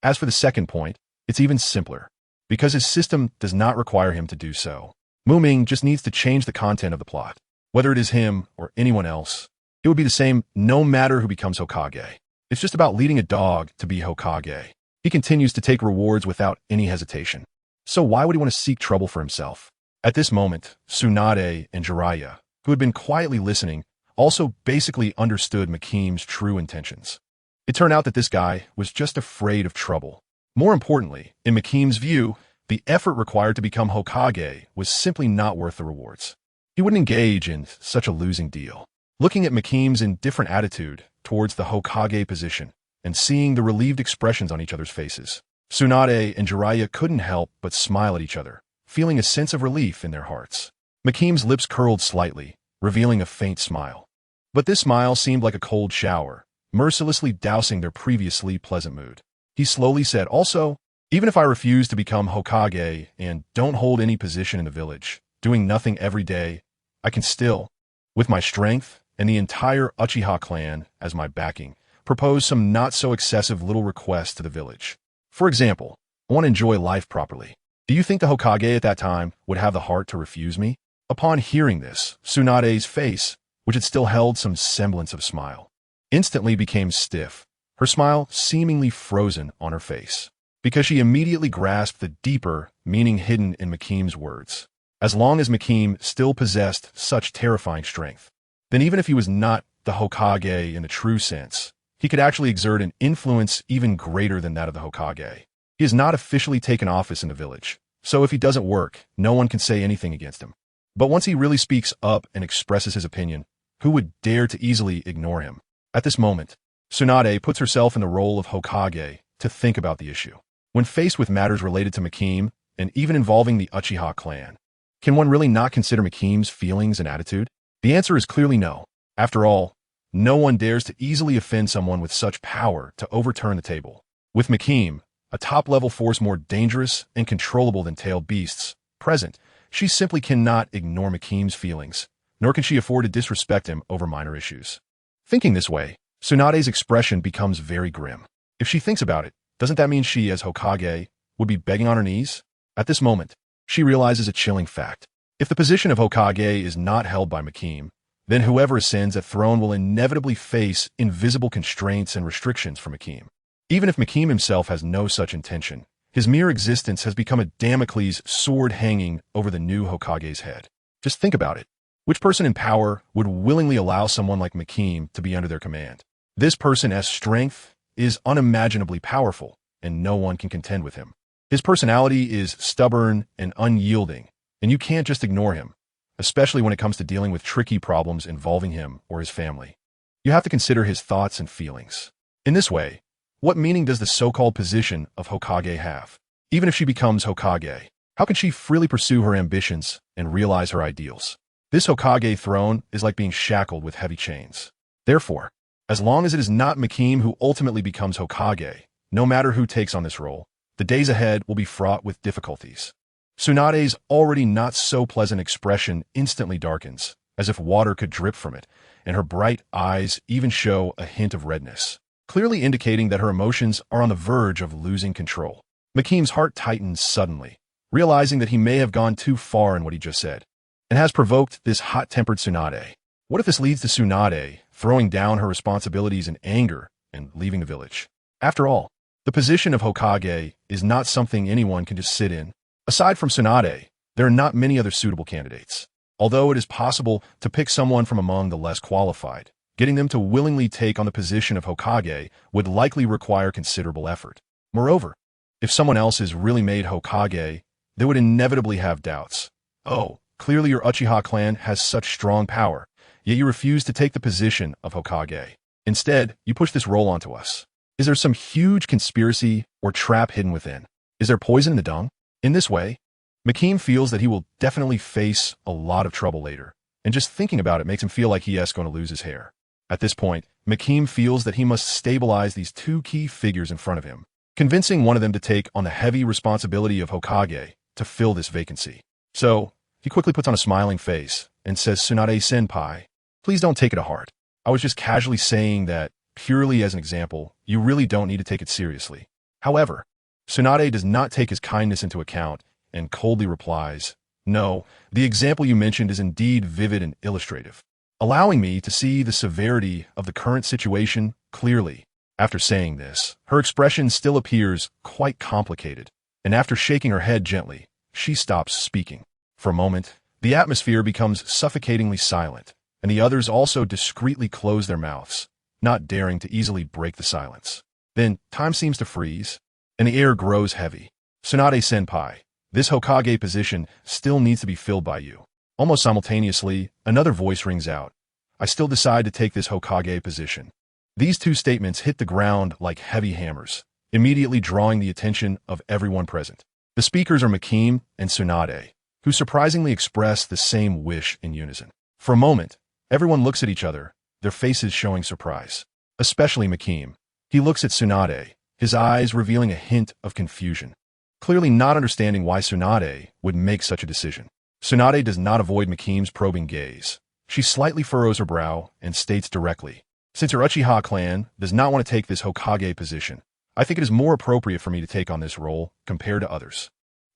S1: As for the second point, it's even simpler, because his system does not require him to do so. Ming just needs to change the content of the plot. Whether it is him or anyone else, it would be the same no matter who becomes Hokage. It's just about leading a dog to be Hokage. He continues to take rewards without any hesitation. So why would he want to seek trouble for himself? At this moment, Tsunade and Jeriah, who had been quietly listening, also basically understood Makim's true intentions. It turned out that this guy was just afraid of trouble. More importantly, in Makim's view, the effort required to become Hokage was simply not worth the rewards. He wouldn't engage in such a losing deal. Looking at Makim's indifferent attitude towards the Hokage position and seeing the relieved expressions on each other's faces, Tsunade and Jeriah couldn't help but smile at each other, feeling a sense of relief in their hearts. Makim's lips curled slightly, revealing a faint smile. But this smile seemed like a cold shower, mercilessly dousing their previously pleasant mood. He slowly said, also, even if I refuse to become Hokage and don't hold any position in the village, doing nothing every day, I can still, with my strength and the entire Uchiha clan as my backing, propose some not-so-excessive little requests to the village. For example, I want to enjoy life properly. Do you think the Hokage at that time would have the heart to refuse me? Upon hearing this, Tsunade's face, which had still held some semblance of smile, instantly became stiff, her smile seemingly frozen on her face, because she immediately grasped the deeper meaning hidden in Makim's words. As long as Makim still possessed such terrifying strength, then even if he was not the Hokage in the true sense, he could actually exert an influence even greater than that of the Hokage. He has not officially taken office in the village, so if he doesn't work, no one can say anything against him. But once he really speaks up and expresses his opinion, who would dare to easily ignore him? At this moment, Tsunade puts herself in the role of Hokage to think about the issue. When faced with matters related to Makim, and even involving the Uchiha clan, can one really not consider Makim's feelings and attitude? The answer is clearly no. After all, no one dares to easily offend someone with such power to overturn the table. With Makim, a top-level force more dangerous and controllable than tailed beasts, present, she simply cannot ignore Makim's feelings, nor can she afford to disrespect him over minor issues. Thinking this way, Tsunade's expression becomes very grim. If she thinks about it, doesn't that mean she, as Hokage, would be begging on her knees? At this moment, she realizes a chilling fact. If the position of Hokage is not held by Makim, then whoever ascends that throne will inevitably face invisible constraints and restrictions from Makim. Even if Makim himself has no such intention, his mere existence has become a Damocles sword hanging over the new Hokage's head. Just think about it. Which person in power would willingly allow someone like Makim to be under their command? This person's strength is unimaginably powerful, and no one can contend with him. His personality is stubborn and unyielding, and you can't just ignore him, especially when it comes to dealing with tricky problems involving him or his family. You have to consider his thoughts and feelings. In this way, what meaning does the so-called position of Hokage have? Even if she becomes Hokage, how can she freely pursue her ambitions and realize her ideals? This Hokage throne is like being shackled with heavy chains. Therefore, as long as it is not Makim who ultimately becomes Hokage, no matter who takes on this role, the days ahead will be fraught with difficulties. Tsunade's already not so pleasant expression instantly darkens, as if water could drip from it, and her bright eyes even show a hint of redness, clearly indicating that her emotions are on the verge of losing control. Makim's heart tightens suddenly, realizing that he may have gone too far in what he just said, and has provoked this hot-tempered Tsunade. What if this leads to Tsunade throwing down her responsibilities in anger and leaving the village? After all, the position of Hokage is not something anyone can just sit in. Aside from Tsunade, there are not many other suitable candidates. Although it is possible to pick someone from among the less qualified, getting them to willingly take on the position of Hokage would likely require considerable effort. Moreover, if someone else is really made Hokage, they would inevitably have doubts, Oh, clearly your Uchiha clan has such strong power, yet you refuse to take the position of Hokage. Instead, you push this role onto us. Is there some huge conspiracy or trap hidden within? Is there poison in the dung? In this way, Ming feels that he will definitely face a lot of trouble later, and just thinking about it makes him feel like he is going to lose his hair. At this point, Ming feels that he must stabilize these two key figures in front of him, convincing one of them to take on the heavy responsibility of Hokage to fill this vacancy. So, he quickly puts on a smiling face and says, Tsunade-senpai, please don't take it to heart. I was just casually saying that, purely as an example, you really don't need to take it seriously. However, Tsunade does not take his kindness into account and coldly replies, no, the example you mentioned is indeed vivid and illustrative, allowing me to see the severity of the current situation clearly. After saying this, her expression still appears quite complicated, and after shaking her head gently, she stops speaking. For a moment, the atmosphere becomes suffocatingly silent, and the others also discreetly close their mouths, not daring to easily break the silence. Then, time seems to freeze, and the air grows heavy. Tsunade-senpai, this Hokage position still needs to be filled by you. Almost simultaneously, another voice rings out. I still decide to take this Hokage position. These two statements hit the ground like heavy hammers, immediately drawing the attention of everyone present. The speakers are Ming and Tsunade, who surprisingly express the same wish in unison. For a moment, everyone looks at each other, their faces showing surprise. Especially Ming. He looks at Tsunade, his eyes revealing a hint of confusion, clearly not understanding why Tsunade would make such a decision. Tsunade does not avoid Ming's probing gaze. She slightly furrows her brow and states directly, since her Uchiha clan does not want to take this Hokage position, I think it is more appropriate for me to take on this role compared to others.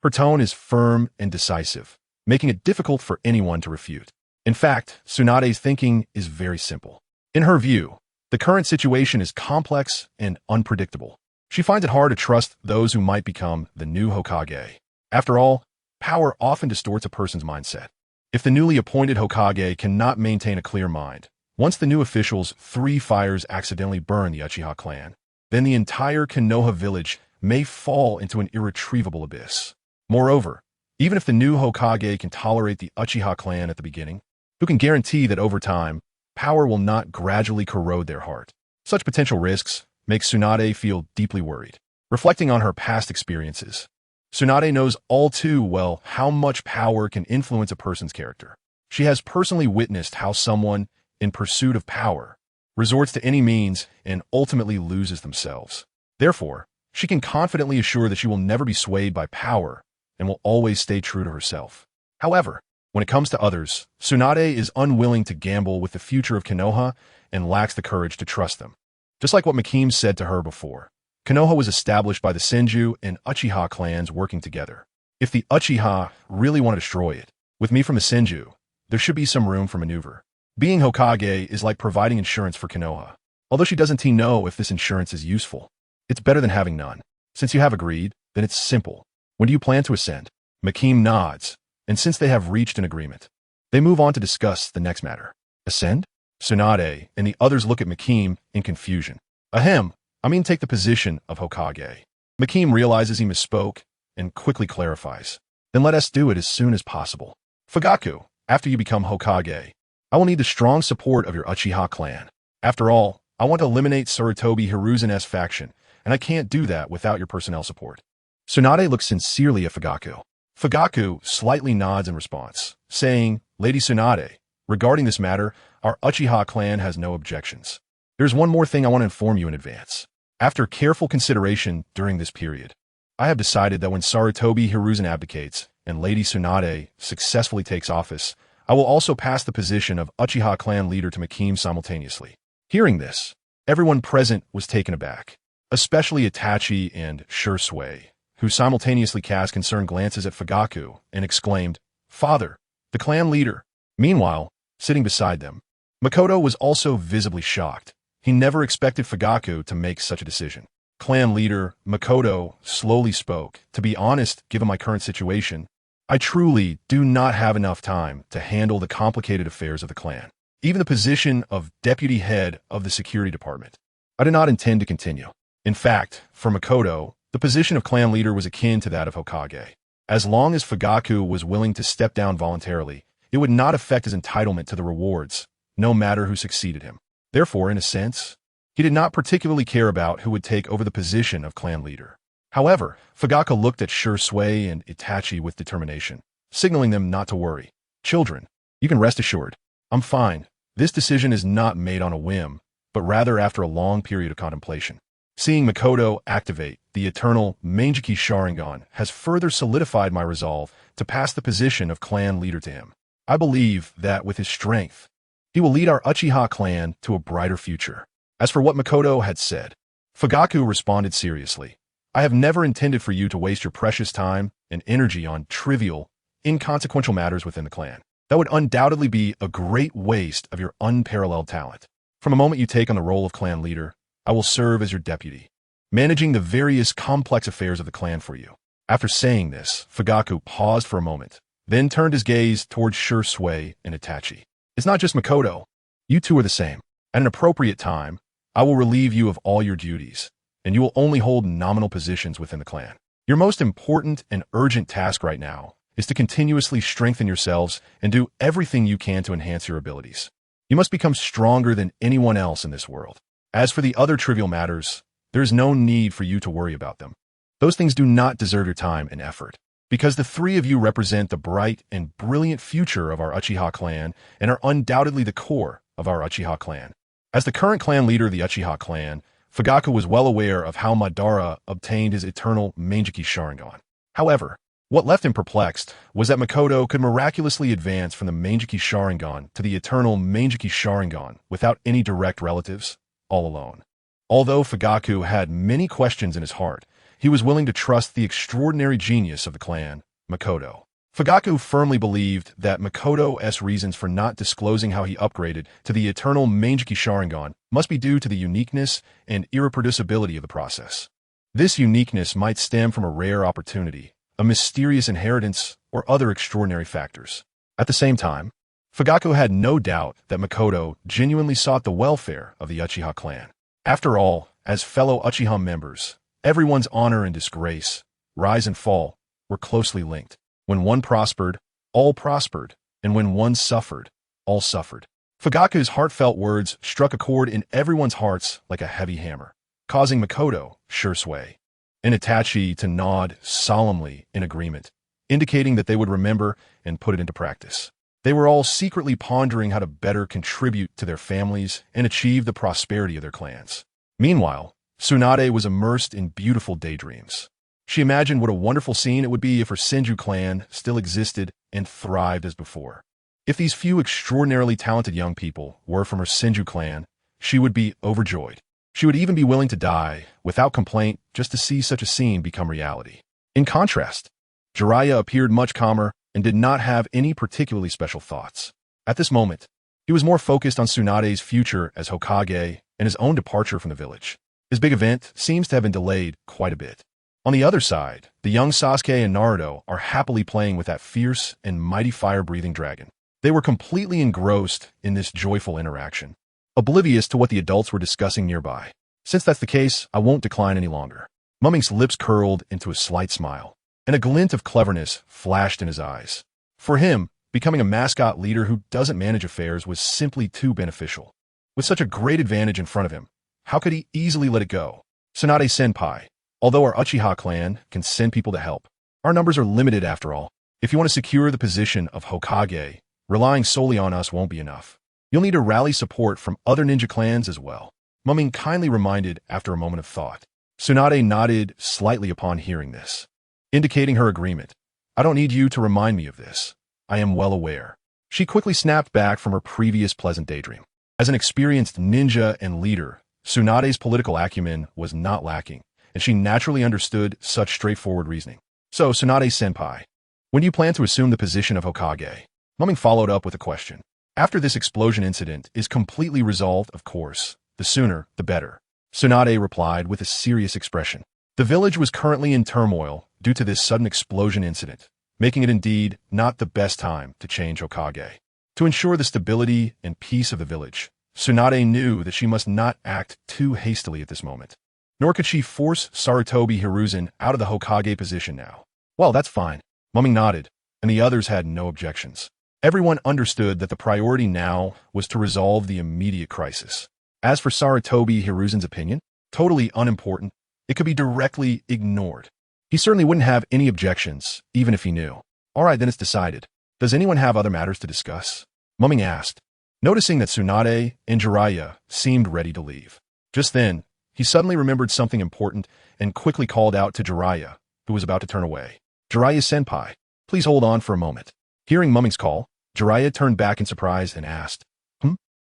S1: Her tone is firm and decisive, making it difficult for anyone to refute. In fact, Tsunade's thinking is very simple. In her view, the current situation is complex and unpredictable. She finds it hard to trust those who might become the new Hokage. After all, power often distorts a person's mindset. If the newly appointed Hokage cannot maintain a clear mind, once the new official's 3 fires accidentally burn the Uchiha clan, then the entire Konoha village may fall into an irretrievable abyss. Moreover, even if the new Hokage can tolerate the Uchiha clan at the beginning, who can guarantee that over time, power will not gradually corrode their heart? Such potential risks make Tsunade feel deeply worried. Reflecting on her past experiences, Tsunade knows all too well how much power can influence a person's character. She has personally witnessed how someone, in pursuit of power, resorts to any means and ultimately loses themselves. Therefore, she can confidently assure that she will never be swayed by power and will always stay true to herself. However, when it comes to others, Tsunade is unwilling to gamble with the future of Konoha and lacks the courage to trust them. Just like what Ming said to her before, Konoha was established by the Senju and Uchiha clans working together. If the Uchiha really want to destroy it, with me from the Senju, there should be some room for maneuver. Being Hokage is like providing insurance for Konoha. Although she doesn't know if this insurance is useful, it's better than having none. Since you have agreed, then it's simple. When do you plan to ascend? Ming nods, and since they have reached an agreement, they move on to discuss the next matter. Ascend? Tsunade and the others look at Ming in confusion. Ahem, I mean take the position of Hokage. Ming realizes he misspoke and quickly clarifies. Then let us do it as soon as possible. Fugaku, after you become Hokage, I will need the strong support of your Uchiha clan. After all, I want to eliminate Sarutobi Hiruzen's faction, and I can't do that without your personnel support. Tsunade looks sincerely at Fugaku. Fugaku slightly nods in response, saying, Lady Tsunade, regarding this matter, our Uchiha clan has no objections. There's one more thing I want to inform you in advance. After careful consideration during this period, I have decided that when Sarutobi Hiruzen abdicates and Lady Tsunade successfully takes office, I will also pass the position of Uchiha clan leader to Ming simultaneously. Hearing this, everyone present was taken aback, especially Itachi and Shisui, who simultaneously cast concerned glances at Fugaku and exclaimed, Father, the clan leader. Meanwhile, sitting beside them, Makoto was also visibly shocked. He never expected Fugaku to make such a decision. Clan leader Makoto slowly spoke. To be honest, given my current situation, I truly do not have enough time to handle the complicated affairs of the clan. Even the position of deputy head of the security department, I did not intend to continue. In fact, for Makoto, the position of clan leader was akin to that of Hokage. As long as Fugaku was willing to step down voluntarily, it would not affect his entitlement to the rewards, no matter who succeeded him. Therefore, in a sense, he did not particularly care about who would take over the position of clan leader. However, Fugaku looked at Shisui and Itachi with determination, signaling them not to worry. Children, you can rest assured. I'm fine. This decision is not made on a whim, but rather after a long period of contemplation. Seeing Makoto activate the eternal Mangekyō Sharingan has further solidified my resolve to pass the position of clan leader to him. I believe that with his strength, he will lead our Uchiha clan to a brighter future. As for what Makoto had said, Fugaku responded seriously. I have never intended for you to waste your precious time and energy on trivial, inconsequential matters within the clan. That would undoubtedly be a great waste of your unparalleled talent. From the moment you take on the role of clan leader, I will serve as your deputy, managing the various complex affairs of the clan for you. After saying this, Fugaku paused for a moment, then turned his gaze towards Shisui and Itachi. It's not just Makoto. You two are the same. At an appropriate time, I will relieve you of all your duties, and you will only hold nominal positions within the clan. Your most important and urgent task right now is to continuously strengthen yourselves and do everything you can to enhance your abilities. You must become stronger than anyone else in this world. As for the other trivial matters, there is no need for you to worry about them. Those things do not deserve your time and effort, because the three of you represent the bright and brilliant future of our Uchiha clan and are undoubtedly the core of our Uchiha clan. As the current clan leader of the Uchiha clan, Fugaku was well aware of how Madara obtained his eternal Mangekyō Sharingan. However, what left him perplexed was that Makoto could miraculously advance from the Mangekyō Sharingan to the eternal Mangekyō Sharingan without any direct relatives, all alone. Although Fugaku had many questions in his heart, he was willing to trust the extraordinary genius of the clan, Makoto. Fugaku firmly believed that Makoto's reasons for not disclosing how he upgraded to the eternal Mangekyō Sharingan must be due to the uniqueness and irreproducibility of the process. This uniqueness might stem from a rare opportunity, a mysterious inheritance, or other extraordinary factors. At the same time, Fugaku had no doubt that Makoto genuinely sought the welfare of the Uchiha clan. After all, as fellow Uchiha members, everyone's honor and disgrace, rise and fall, were closely linked. When one prospered, all prospered, and when one suffered, all suffered. Fugaku's heartfelt words struck a chord in everyone's hearts like a heavy hammer, causing Makoto, Shisui, and Itachi to nod solemnly in agreement, indicating that they would remember and put it into practice. They were all secretly pondering how to better contribute to their families and achieve the prosperity of their clans. Meanwhile, Tsunade was immersed in beautiful daydreams. She imagined what a wonderful scene it would be if her Senju clan still existed and thrived as before. If these few extraordinarily talented young people were from her Senju clan, she would be overjoyed. She would even be willing to die, without complaint, just to see such a scene become reality. In contrast, Jeriah appeared much calmer and did not have any particularly special thoughts. At this moment, he was more focused on Tsunade's future as Hokage and his own departure from the village. His big event seems to have been delayed quite a bit. On the other side, the young Sasuke and Naruto are happily playing with that fierce and mighty fire-breathing dragon. They were completely engrossed in this joyful interaction, oblivious to what the adults were discussing nearby. Since that's the case, I won't decline any longer. Ming's lips curled into a slight smile, and a glint of cleverness flashed in his eyes. For him, becoming a mascot leader who doesn't manage affairs was simply too beneficial. With such a great advantage in front of him, how could he easily let it go? Tsunade-senpai, although our Uchiha clan can send people to help, our numbers are limited after all. If you want to secure the position of Hokage, relying solely on us won't be enough. You'll need to rally support from other ninja clans as well. Ming kindly reminded after a moment of thought. Tsunade nodded slightly upon hearing this, indicating her agreement. I don't need you to remind me of this. I am well aware. She quickly snapped back from her previous pleasant daydream. As an experienced ninja and leader, Tsunade's political acumen was not lacking, and she naturally understood such straightforward reasoning. So, Tsunade-senpai, when do you plan to assume the position of Hokage? Ming followed up with a question. After this explosion incident is completely resolved, of course, the sooner, the better. Tsunade replied with a serious expression. The village was currently in turmoil due to this sudden explosion incident, making it indeed not the best time to change Hokage. To ensure the stability and peace of the village, Tsunade knew that she must not act too hastily at this moment. Nor could she force Sarutobi Hiruzen out of the Hokage position now. Well, that's fine. Ming nodded, and the others had no objections. Everyone understood that the priority now was to resolve the immediate crisis. As for Sarutobi Hiruzen's opinion, totally unimportant, it could be directly ignored. He certainly wouldn't have any objections, even if he knew. All right, then it's decided. Does anyone have other matters to discuss? Ming asked, noticing that Tsunade and Jeriah seemed ready to leave. Just then, he suddenly remembered something important and quickly called out to Jeriah, who was about to turn away. Jeriah-senpai, please hold on for a moment. Hearing Ming's call, Jeriah turned back in surprise and asked,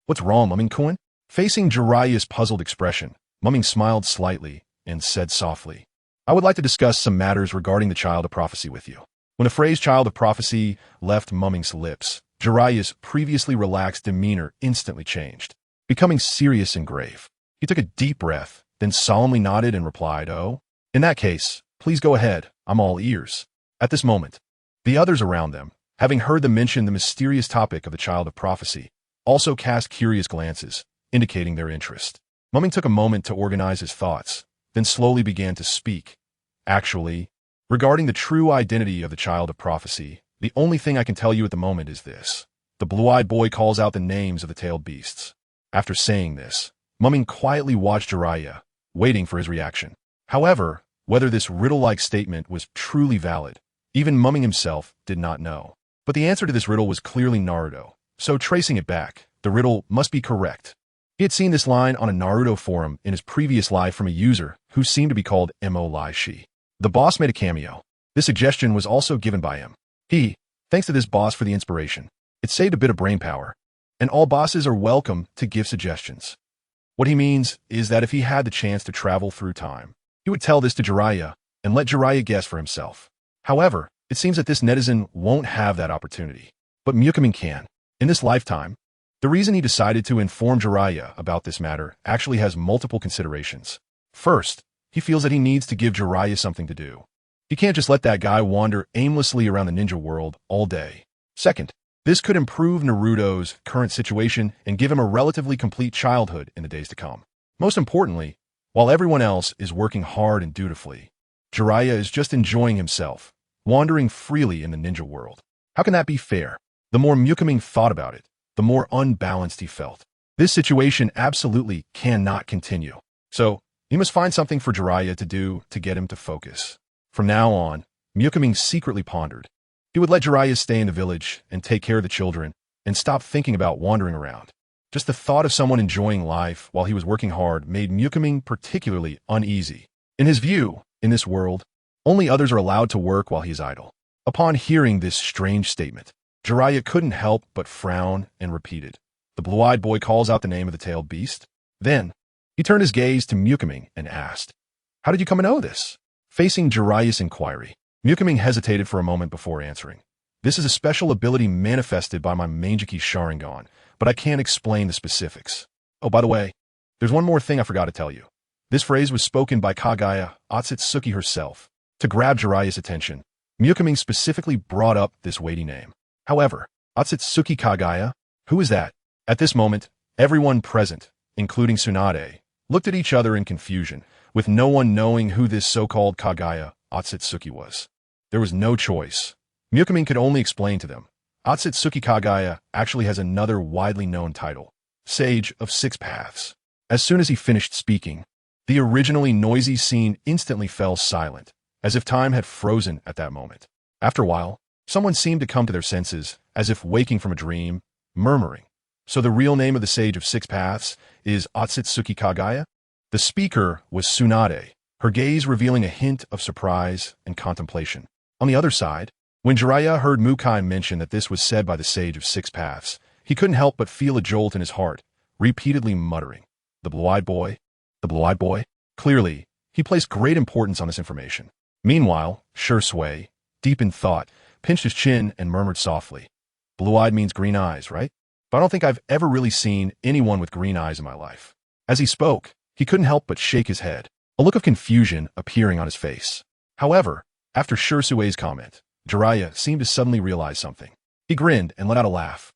S1: What's wrong, Ming-kun? Facing Jeriah's puzzled expression, Ming smiled slightly and said softly, I would like to discuss some matters regarding the child of prophecy with you. When the phrase child of prophecy left Ming's lips, Jeriah's previously relaxed demeanor instantly changed, becoming serious and grave. He took a deep breath, then solemnly nodded and replied, Oh, in that case, please go ahead, I'm all ears. At this moment, the others around them, having heard them mention the mysterious topic of the child of prophecy, also cast curious glances, indicating their interest. Ming took a moment to organize his thoughts, then slowly began to speak. Actually, regarding the true identity of the child of prophecy, the only thing I can tell you at the moment is this. The blue-eyed boy calls out the names of the tailed beasts. After saying this, Ming quietly watched Jeriah, waiting for his reaction. However, whether this riddle-like statement was truly valid, even Ming himself did not know. But the answer to this riddle was clearly Naruto, so tracing it back, the riddle must be correct. He had seen this line on a Naruto forum in his previous life from a user who seemed to be called Mo Lai Shi. The boss made a cameo. This suggestion was also given by him. Thanks to this boss for the inspiration. It saved a bit of brain power, and all bosses are welcome to give suggestions. What he means is that if he had the chance to travel through time, he would tell this to Jeriah and let Jeriah guess for himself. However, it seems that this netizen won't have that opportunity. But Ming can. In this lifetime, the reason he decided to inform Jeriah about this matter actually has multiple considerations. First, he feels that he needs to give Jeriah something to do. He can't just let that guy wander aimlessly around the ninja world all day. Second, this could improve Naruto's current situation and give him a relatively complete childhood in the days to come. Most importantly, while everyone else is working hard and dutifully, Jeriah is just enjoying himself, wandering freely in the ninja world. How can that be fair? The more Ming thought about it, the more unbalanced he felt. This situation absolutely cannot continue. So, he must find something for Jeriah to do to get him to focus. From now on, Ming secretly pondered. He would let Jeriah stay in the village and take care of the children and stop thinking about wandering around. Just the thought of someone enjoying life while he was working hard made Ming particularly uneasy. In his view, in this world, only others are allowed to work while he is idle. Upon hearing this strange statement, Jeriah couldn't help but frown and repeated. The blue-eyed boy calls out the name of the tailed beast. Then, he turned his gaze to Ming and asked, How did you come to know this? Facing Jeriah's inquiry, Ming hesitated for a moment before answering. This is a special ability manifested by my Mangekyō Sharingan, but I can't explain the specifics. Oh, by the way, there's one more thing I forgot to tell you. This phrase was spoken by Kaguya Otsutsuki herself. To grab Jeriah's attention, Ming specifically brought up this weighty name. However, Otsutsuki Kaguya? Who is that? At this moment, everyone present, including Tsunade, looked at each other in confusion, with no one knowing who this so-called Kaguya Otsutsuki was. There was no choice. Ming could only explain to them. Otsutsuki Kaguya actually has another widely known title, Sage of Six Paths. As soon as he finished speaking, the originally noisy scene instantly fell silent, as if time had frozen at that moment. After a while, someone seemed to come to their senses, as if waking from a dream, murmuring, So the real name of the Sage of Six Paths is Otsutsuki Kaguya? The speaker was Tsunade, her gaze revealing a hint of surprise and contemplation. On the other side, when Jeriah heard Mukai mention that this was said by the Sage of Six Paths, he couldn't help but feel a jolt in his heart, repeatedly muttering, The blue-eyed boy? The blue-eyed boy? Clearly, he placed great importance on this information. Meanwhile, Shisui, deep in thought, pinched his chin and murmured softly, Blue-eyed means green eyes, right? But I don't think I've ever really seen anyone with green eyes in my life. As he spoke, he couldn't help but shake his head, a look of confusion appearing on his face. However, after Shisui's comment, Jeriah seemed to suddenly realize something. He grinned and let out a laugh.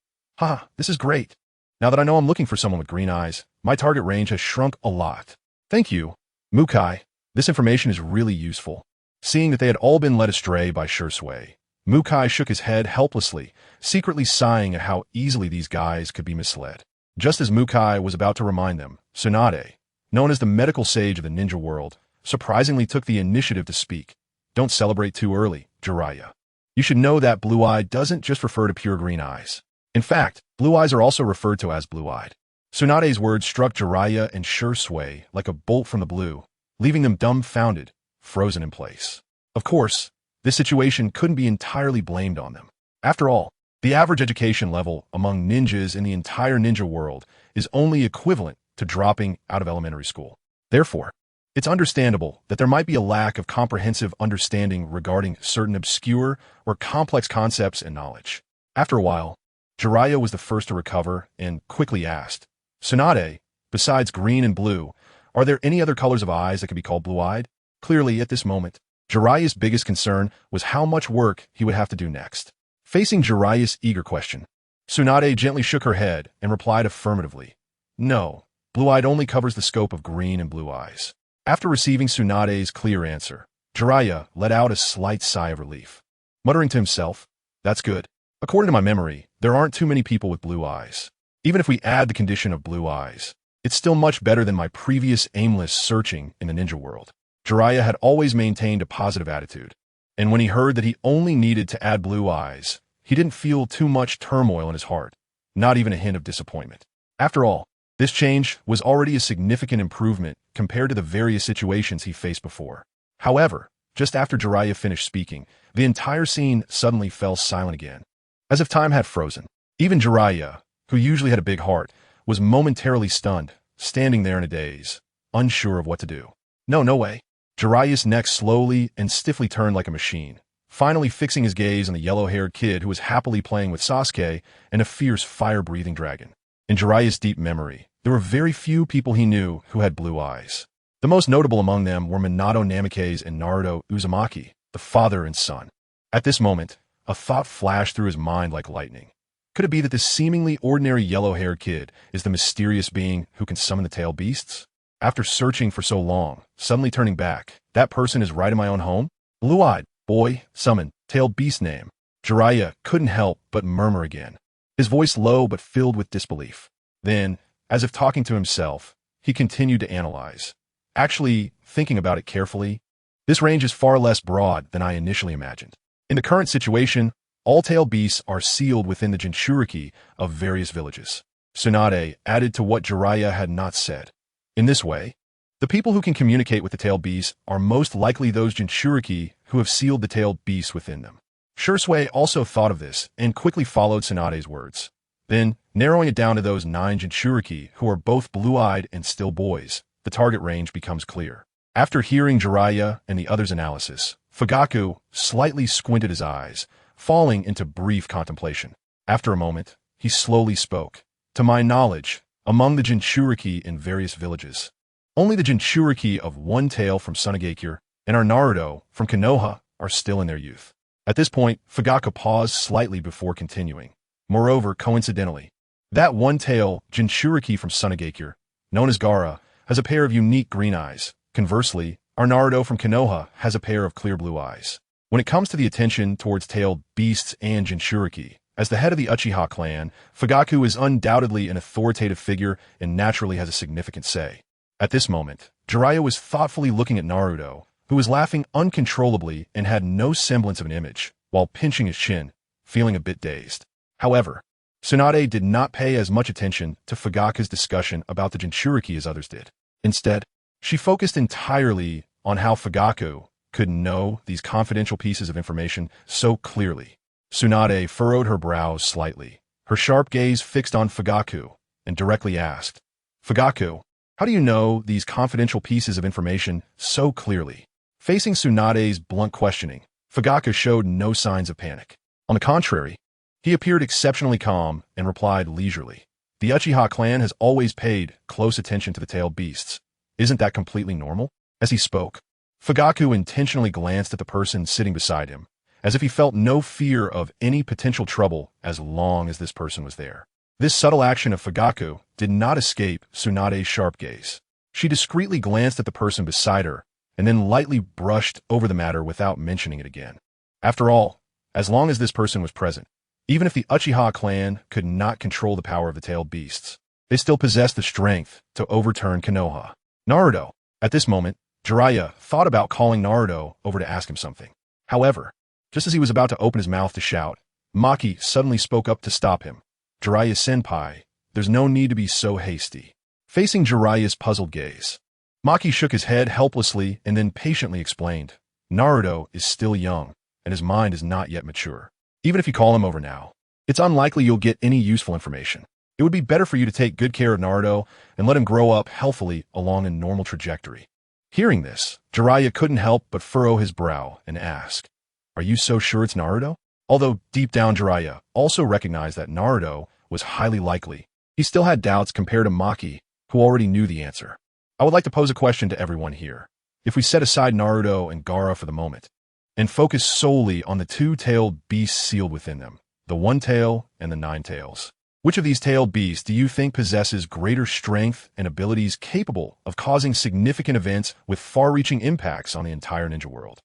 S1: This is great. Now that I know I'm looking for someone with green eyes, my target range has shrunk a lot. Thank you, Mukai. This information is really useful. Seeing that they had all been led astray by Shisui, Mukai shook his head helplessly, secretly sighing at how easily these guys could be misled. Just as Mukai was about to remind them, Tsunade, known as the medical sage of the ninja world, surprisingly took the initiative to speak. Don't celebrate too early, Jeriah. You should know that blue-eyed doesn't just refer to pure green eyes. In fact, blue eyes are also referred to as blue-eyed. Tsunade's words struck Jeriah and Shisui like a bolt from the blue, leaving them dumbfounded, frozen in place. Of course, this situation couldn't be entirely blamed on them. After all, the average education level among ninjas in the entire ninja world is only equivalent to dropping out of elementary school. Therefore, it's understandable that there might be a lack of comprehensive understanding regarding certain obscure or complex concepts and knowledge. After a while, Jeriah was the first to recover and quickly asked, Tsunade, besides green and blue, are there any other colors of eyes that could be called blue-eyed? Clearly, at this moment, Jeriah's biggest concern was how much work he would have to do next. Facing Jeriah's eager question, Tsunade gently shook her head and replied affirmatively. No, blue-eyed only covers the scope of green and blue eyes. After receiving Tsunade's clear answer, Jeriah let out a slight sigh of relief. Muttering to himself, that's good. According to my memory, there aren't too many people with blue eyes. Even if we add the condition of blue eyes, it's still much better than my previous aimless searching in the ninja world. Jeriah had always maintained a positive attitude, and when he heard that he only needed to add blue eyes, he didn't feel too much turmoil in his heart, not even a hint of disappointment. After all, this change was already a significant improvement compared to the various situations he faced before. However, just after Jeriah finished speaking, the entire scene suddenly fell silent again, as if time had frozen. Even Jeriah, who usually had a big heart, was momentarily stunned, standing there in a daze, unsure of what to do. No way. Jeriah's neck slowly and stiffly turned like a machine, finally fixing his gaze on the yellow-haired kid who was happily playing with Sasuke and a fierce fire-breathing dragon. In Jeriah's deep memory, there were very few people he knew who had blue eyes. The most notable among them were Minato Namikaze and Naruto Uzumaki, the father and son. At this moment, a thought flashed through his mind like lightning. Could it be that this seemingly ordinary yellow-haired kid is the mysterious being who can summon the tailed beasts? After searching for so long, suddenly turning back, that person is right in my own home? Blue-eyed, boy, summon, tailed beast name. Jeriah couldn't help but murmur again, his voice low but filled with disbelief. Then, as if talking to himself, he continued to analyze. Actually, thinking about it carefully, this range is far less broad than I initially imagined. In the current situation, all tailed beasts are sealed within the Jinchuriki of various villages. Tsunade added to what Jeriah had not said. In this way, the people who can communicate with the tailed beasts are most likely those Jinchuriki who have sealed the tailed beasts within them. Shisui also thought of this and quickly followed Tsunade's words. Then, narrowing it down to those 9 Jinchuriki who are both blue-eyed and still boys, the target range becomes clear. After hearing Jeriah and the others' analysis, Fugaku slightly squinted his eyes, falling into brief contemplation. After a moment, he slowly spoke. To my knowledge, among the Jinchuriki in various villages, only the Jinchuriki of One Tail from Sunagakure and our Naruto from Konoha are still in their youth. At this point, Fugaku paused slightly before continuing. Moreover, coincidentally, that One Tail Jinchuriki from Sunagakure, known as Gaara, has a pair of unique green eyes. Conversely, our Naruto from Konoha has a pair of clear blue eyes. When it comes to the attention towards tailed beasts and Jinchuriki, as the head of the Uchiha clan, Fugaku is undoubtedly an authoritative figure and naturally has a significant say. At this moment, Jeriah was thoughtfully looking at Naruto, who was laughing uncontrollably and had no semblance of an image, while pinching his chin, feeling a bit dazed. However, Tsunade did not pay as much attention to Fugaku's discussion about the Jinchuriki as others did. Instead, she focused entirely on how Fugaku could know these confidential pieces of information so clearly. Tsunade furrowed her brows slightly, her sharp gaze fixed on Fugaku, and directly asked, Fugaku, how do you know these confidential pieces of information so clearly? Facing Tsunade's blunt questioning, Fugaku showed no signs of panic. On the contrary, he appeared exceptionally calm and replied leisurely. The Uchiha clan has always paid close attention to the tailed beasts. Isn't that completely normal? As he spoke, Fugaku intentionally glanced at the person sitting beside him, as if he felt no fear of any potential trouble as long as this person was there. This subtle action of Fugaku did not escape Tsunade's sharp gaze. She discreetly glanced at the person beside her, and then lightly brushed over the matter without mentioning it again. After all, as long as this person was present. Even if the Uchiha clan could not control the power of the tailed beasts, they still possessed the strength to overturn Konoha. Naruto. At this moment, Jeriah thought about calling Naruto over to ask him something. However, just as he was about to open his mouth to shout, Maki suddenly spoke up to stop him. Jiraiya-senpai, there's no need to be so hasty. Facing Jiraiya's puzzled gaze, Maki shook his head helplessly and then patiently explained, Naruto is still young, and his mind is not yet mature. Even if you call him over now, it's unlikely you'll get any useful information. It would be better for you to take good care of Naruto and let him grow up healthily along a normal trajectory. Hearing this, Jeriah couldn't help but furrow his brow and ask, are you so sure it's Naruto? Although deep down Jeriah also recognized that Naruto was highly likely, he still had doubts compared to Maki, who already knew the answer. I would like to pose a question to everyone here. If we set aside Naruto and Gaara for the moment, and focus solely on the two-tailed beasts sealed within them, the one tail and the nine tails, which of these tailed beasts do you think possesses greater strength and abilities capable of causing significant events with far-reaching impacts on the entire ninja world?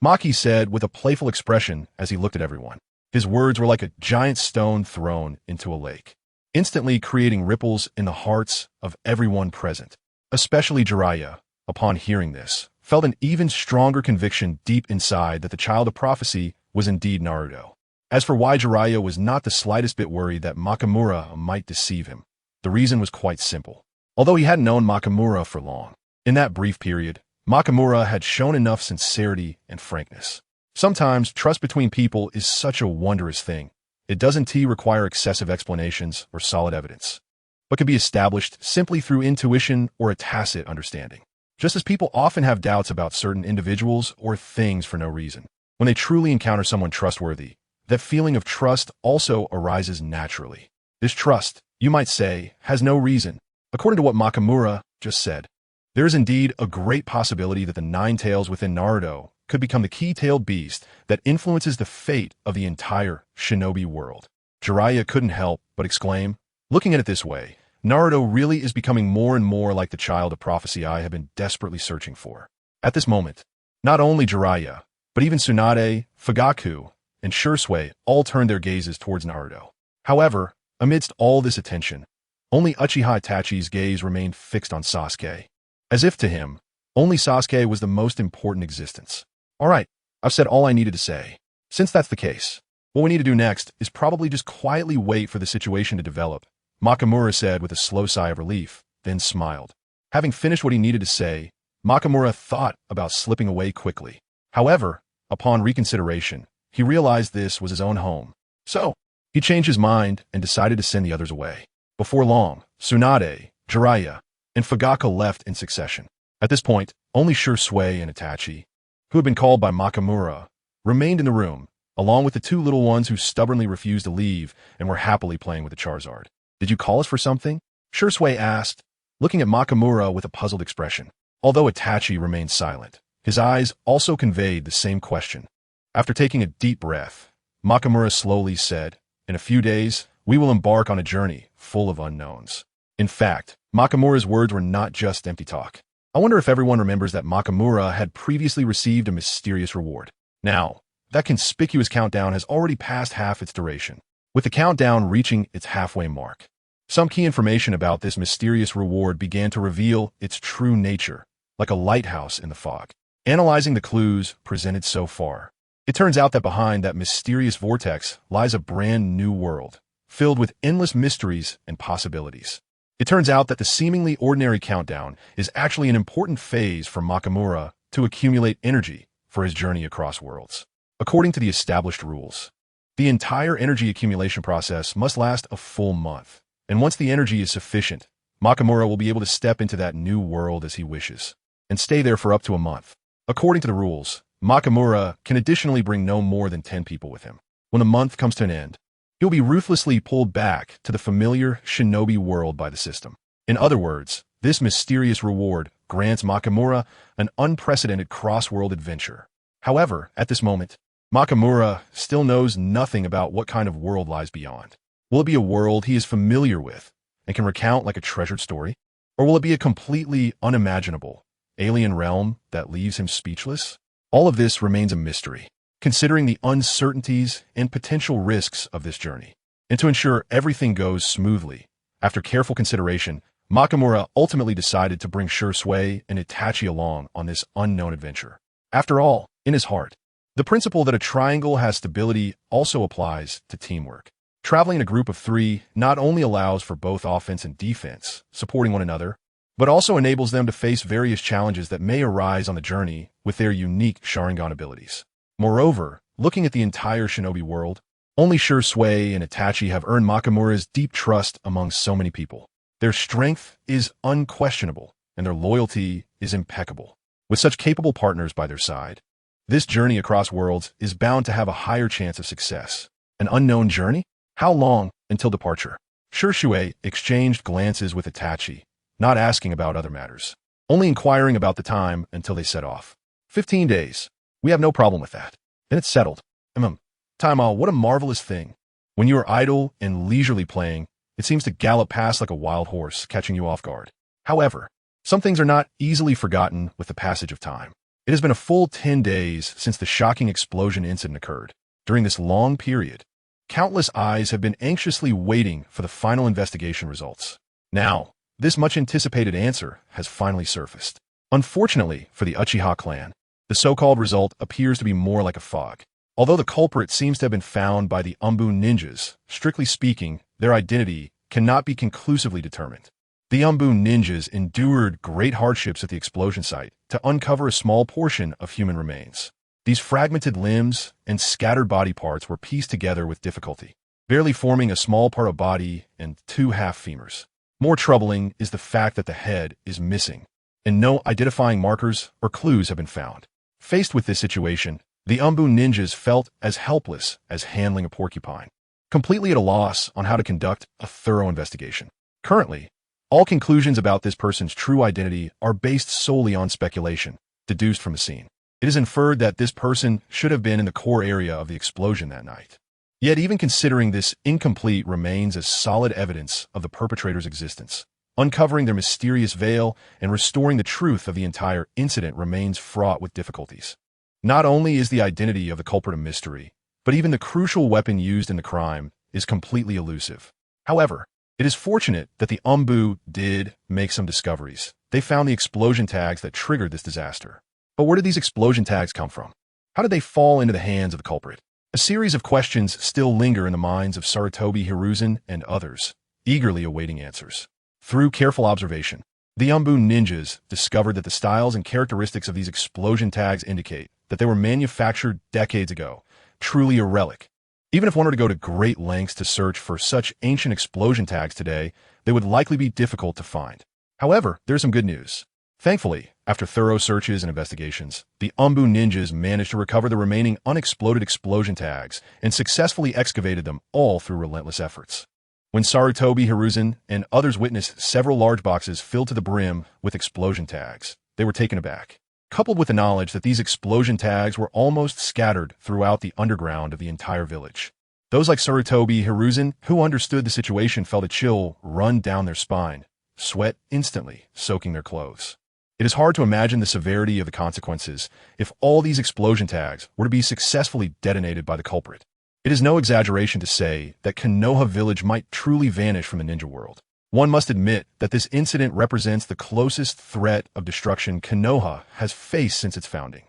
S1: Maki said with a playful expression as he looked at everyone. His words were like a giant stone thrown into a lake, instantly creating ripples in the hearts of everyone present. Especially Jeriah, upon hearing this, felt an even stronger conviction deep inside that the child of prophecy was indeed Naruto. As for why Jeriah was not the slightest bit worried that Makamura might deceive him, the reason was quite simple. Although he hadn't known Makamura for long, in that brief period, Makamura had shown enough sincerity and frankness. Sometimes trust between people is such a wondrous thing. It doesn't require excessive explanations or solid evidence, but can be established simply through intuition or a tacit understanding. Just as people often have doubts about certain individuals or things for no reason, when they truly encounter someone trustworthy, that feeling of trust also arises naturally. This trust, you might say, has no reason. According to what Makamura just said, there is indeed a great possibility that the nine tails within Naruto could become the key-tailed beast that influences the fate of the entire shinobi world. Jeriah couldn't help but exclaim, looking at it this way, Naruto really is becoming more and more like the child of prophecy I have been desperately searching for. At this moment, not only Jeriah, but even Tsunade, Fugaku, and Shisui all turned their gazes towards Naruto. However, amidst all this attention, only Uchiha Itachi's gaze remained fixed on Sasuke. As if to him, only Sasuke was the most important existence. Alright, I've said all I needed to say. Since that's the case, what we need to do next is probably just quietly wait for the situation to develop, Makamura said with a slow sigh of relief, then smiled. Having finished what he needed to say, Makamura thought about slipping away quickly. However, upon reconsideration, he realized this was his own home. So, he changed his mind and decided to send the others away. Before long, Tsunade, Jeriah, and Fugaku left in succession. At this point, only Shisui and Itachi, who had been called by Makamura, remained in the room, along with the two little ones who stubbornly refused to leave and were happily playing with the Charizard. Did you call us for something? Shisui asked, looking at Makamura with a puzzled expression. Although Itachi remained silent, his eyes also conveyed the same question. After taking a deep breath, Makamura slowly said, in a few days, we will embark on a journey full of unknowns. In fact, Makamura's words were not just empty talk. I wonder if everyone remembers that Makamura had previously received a mysterious reward. Now, that conspicuous countdown has already passed half its duration, with the countdown reaching its halfway mark. Some key information about this mysterious reward began to reveal its true nature, like a lighthouse in the fog. Analyzing the clues presented so far, it turns out that behind that mysterious vortex lies a brand new world, filled with endless mysteries and possibilities. It turns out that the seemingly ordinary countdown is actually an important phase for Makamura to accumulate energy for his journey across worlds. According to the established rules, the entire energy accumulation process must last a full month, and once the energy is sufficient, Makamura will be able to step into that new world as he wishes, and stay there for up to a month. According to the rules, Makamura can additionally bring no more than 10 people with him. When the month comes to an end, he'll be ruthlessly pulled back to the familiar shinobi world by the system. In other words, this mysterious reward grants Makamura an unprecedented cross-world adventure. However, at this moment, Makamura still knows nothing about what kind of world lies beyond. Will it be a world he is familiar with and can recount like a treasured story? Or will it be a completely unimaginable, alien realm that leaves him speechless? All of this remains a mystery. considering the uncertainties and potential risks of this journey. And to ensure everything goes smoothly, after careful consideration, Nakamura ultimately decided to bring Shisui and Itachi along on this unknown adventure. After all, in his heart, the principle that a triangle has stability also applies to teamwork. Traveling in a group of 3 not only allows for both offense and defense, supporting one another, but also enables them to face various challenges that may arise on the journey with their unique Sharingan abilities. Moreover, looking at the entire shinobi world, only Shisui and Itachi have earned Nakamura's deep trust among so many people. Their strength is unquestionable, and their loyalty is impeccable. With such capable partners by their side, this journey across worlds is bound to have a higher chance of success. An unknown journey? How long until departure? Shisui exchanged glances with Itachi, not asking about other matters, only inquiring about the time until they set off. 15 days. We have no problem with that. Then it's settled. Taima, what a marvelous thing. When you are idle and leisurely playing, it seems to gallop past like a wild horse, catching you off guard. However, some things are not easily forgotten with the passage of time. It has been a full 10 days since the shocking explosion incident occurred. During this long period, countless eyes have been anxiously waiting for the final investigation results. Now, this much-anticipated answer has finally surfaced. Unfortunately for the Uchiha clan, the so-called result appears to be more like a fog. Although the culprit seems to have been found by the Umbu ninjas, strictly speaking, their identity cannot be conclusively determined. The Umbu ninjas endured great hardships at the explosion site to uncover a small portion of human remains. These fragmented limbs and scattered body parts were pieced together with difficulty, barely forming a small part of body and 2 half femurs. More troubling is the fact that the head is missing, and no identifying markers or clues have been found. Faced with this situation, the Umbu ninjas felt as helpless as handling a porcupine, completely at a loss on how to conduct a thorough investigation. Currently, all conclusions about this person's true identity are based solely on speculation, deduced from the scene. It is inferred that this person should have been in the core area of the explosion that night. Yet even considering this incomplete remains as solid evidence of the perpetrator's existence. Uncovering their mysterious veil and restoring the truth of the entire incident remains fraught with difficulties. Not only is the identity of the culprit a mystery, but even the crucial weapon used in the crime is completely elusive. However, it is fortunate that the Umbu did make some discoveries. They found the explosion tags that triggered this disaster. But where did these explosion tags come from? How did they fall into the hands of the culprit? A series of questions still linger in the minds of Sarutobi Hiruzen and others, eagerly awaiting answers. Through careful observation, the Umbu ninjas discovered that the styles and characteristics of these explosion tags indicate that they were manufactured decades ago, truly a relic. Even if one were to go to great lengths to search for such ancient explosion tags today, they would likely be difficult to find. However, there's some good news. Thankfully, after thorough searches and investigations, the Umbu ninjas managed to recover the remaining unexploded explosion tags and successfully excavated them all through relentless efforts. When Sarutobi Hiruzen and others witnessed several large boxes filled to the brim with explosion tags, they were taken aback. Coupled with the knowledge that these explosion tags were almost scattered throughout the underground of the entire village. Those like Sarutobi Hiruzen, who understood the situation, felt a chill run down their spine, sweat instantly soaking their clothes. It is hard to imagine the severity of the consequences if all these explosion tags were to be successfully detonated by the culprit. It is no exaggeration to say that Konoha village might truly vanish from the ninja world. One must admit that this incident represents the closest threat of destruction Konoha has faced since its founding.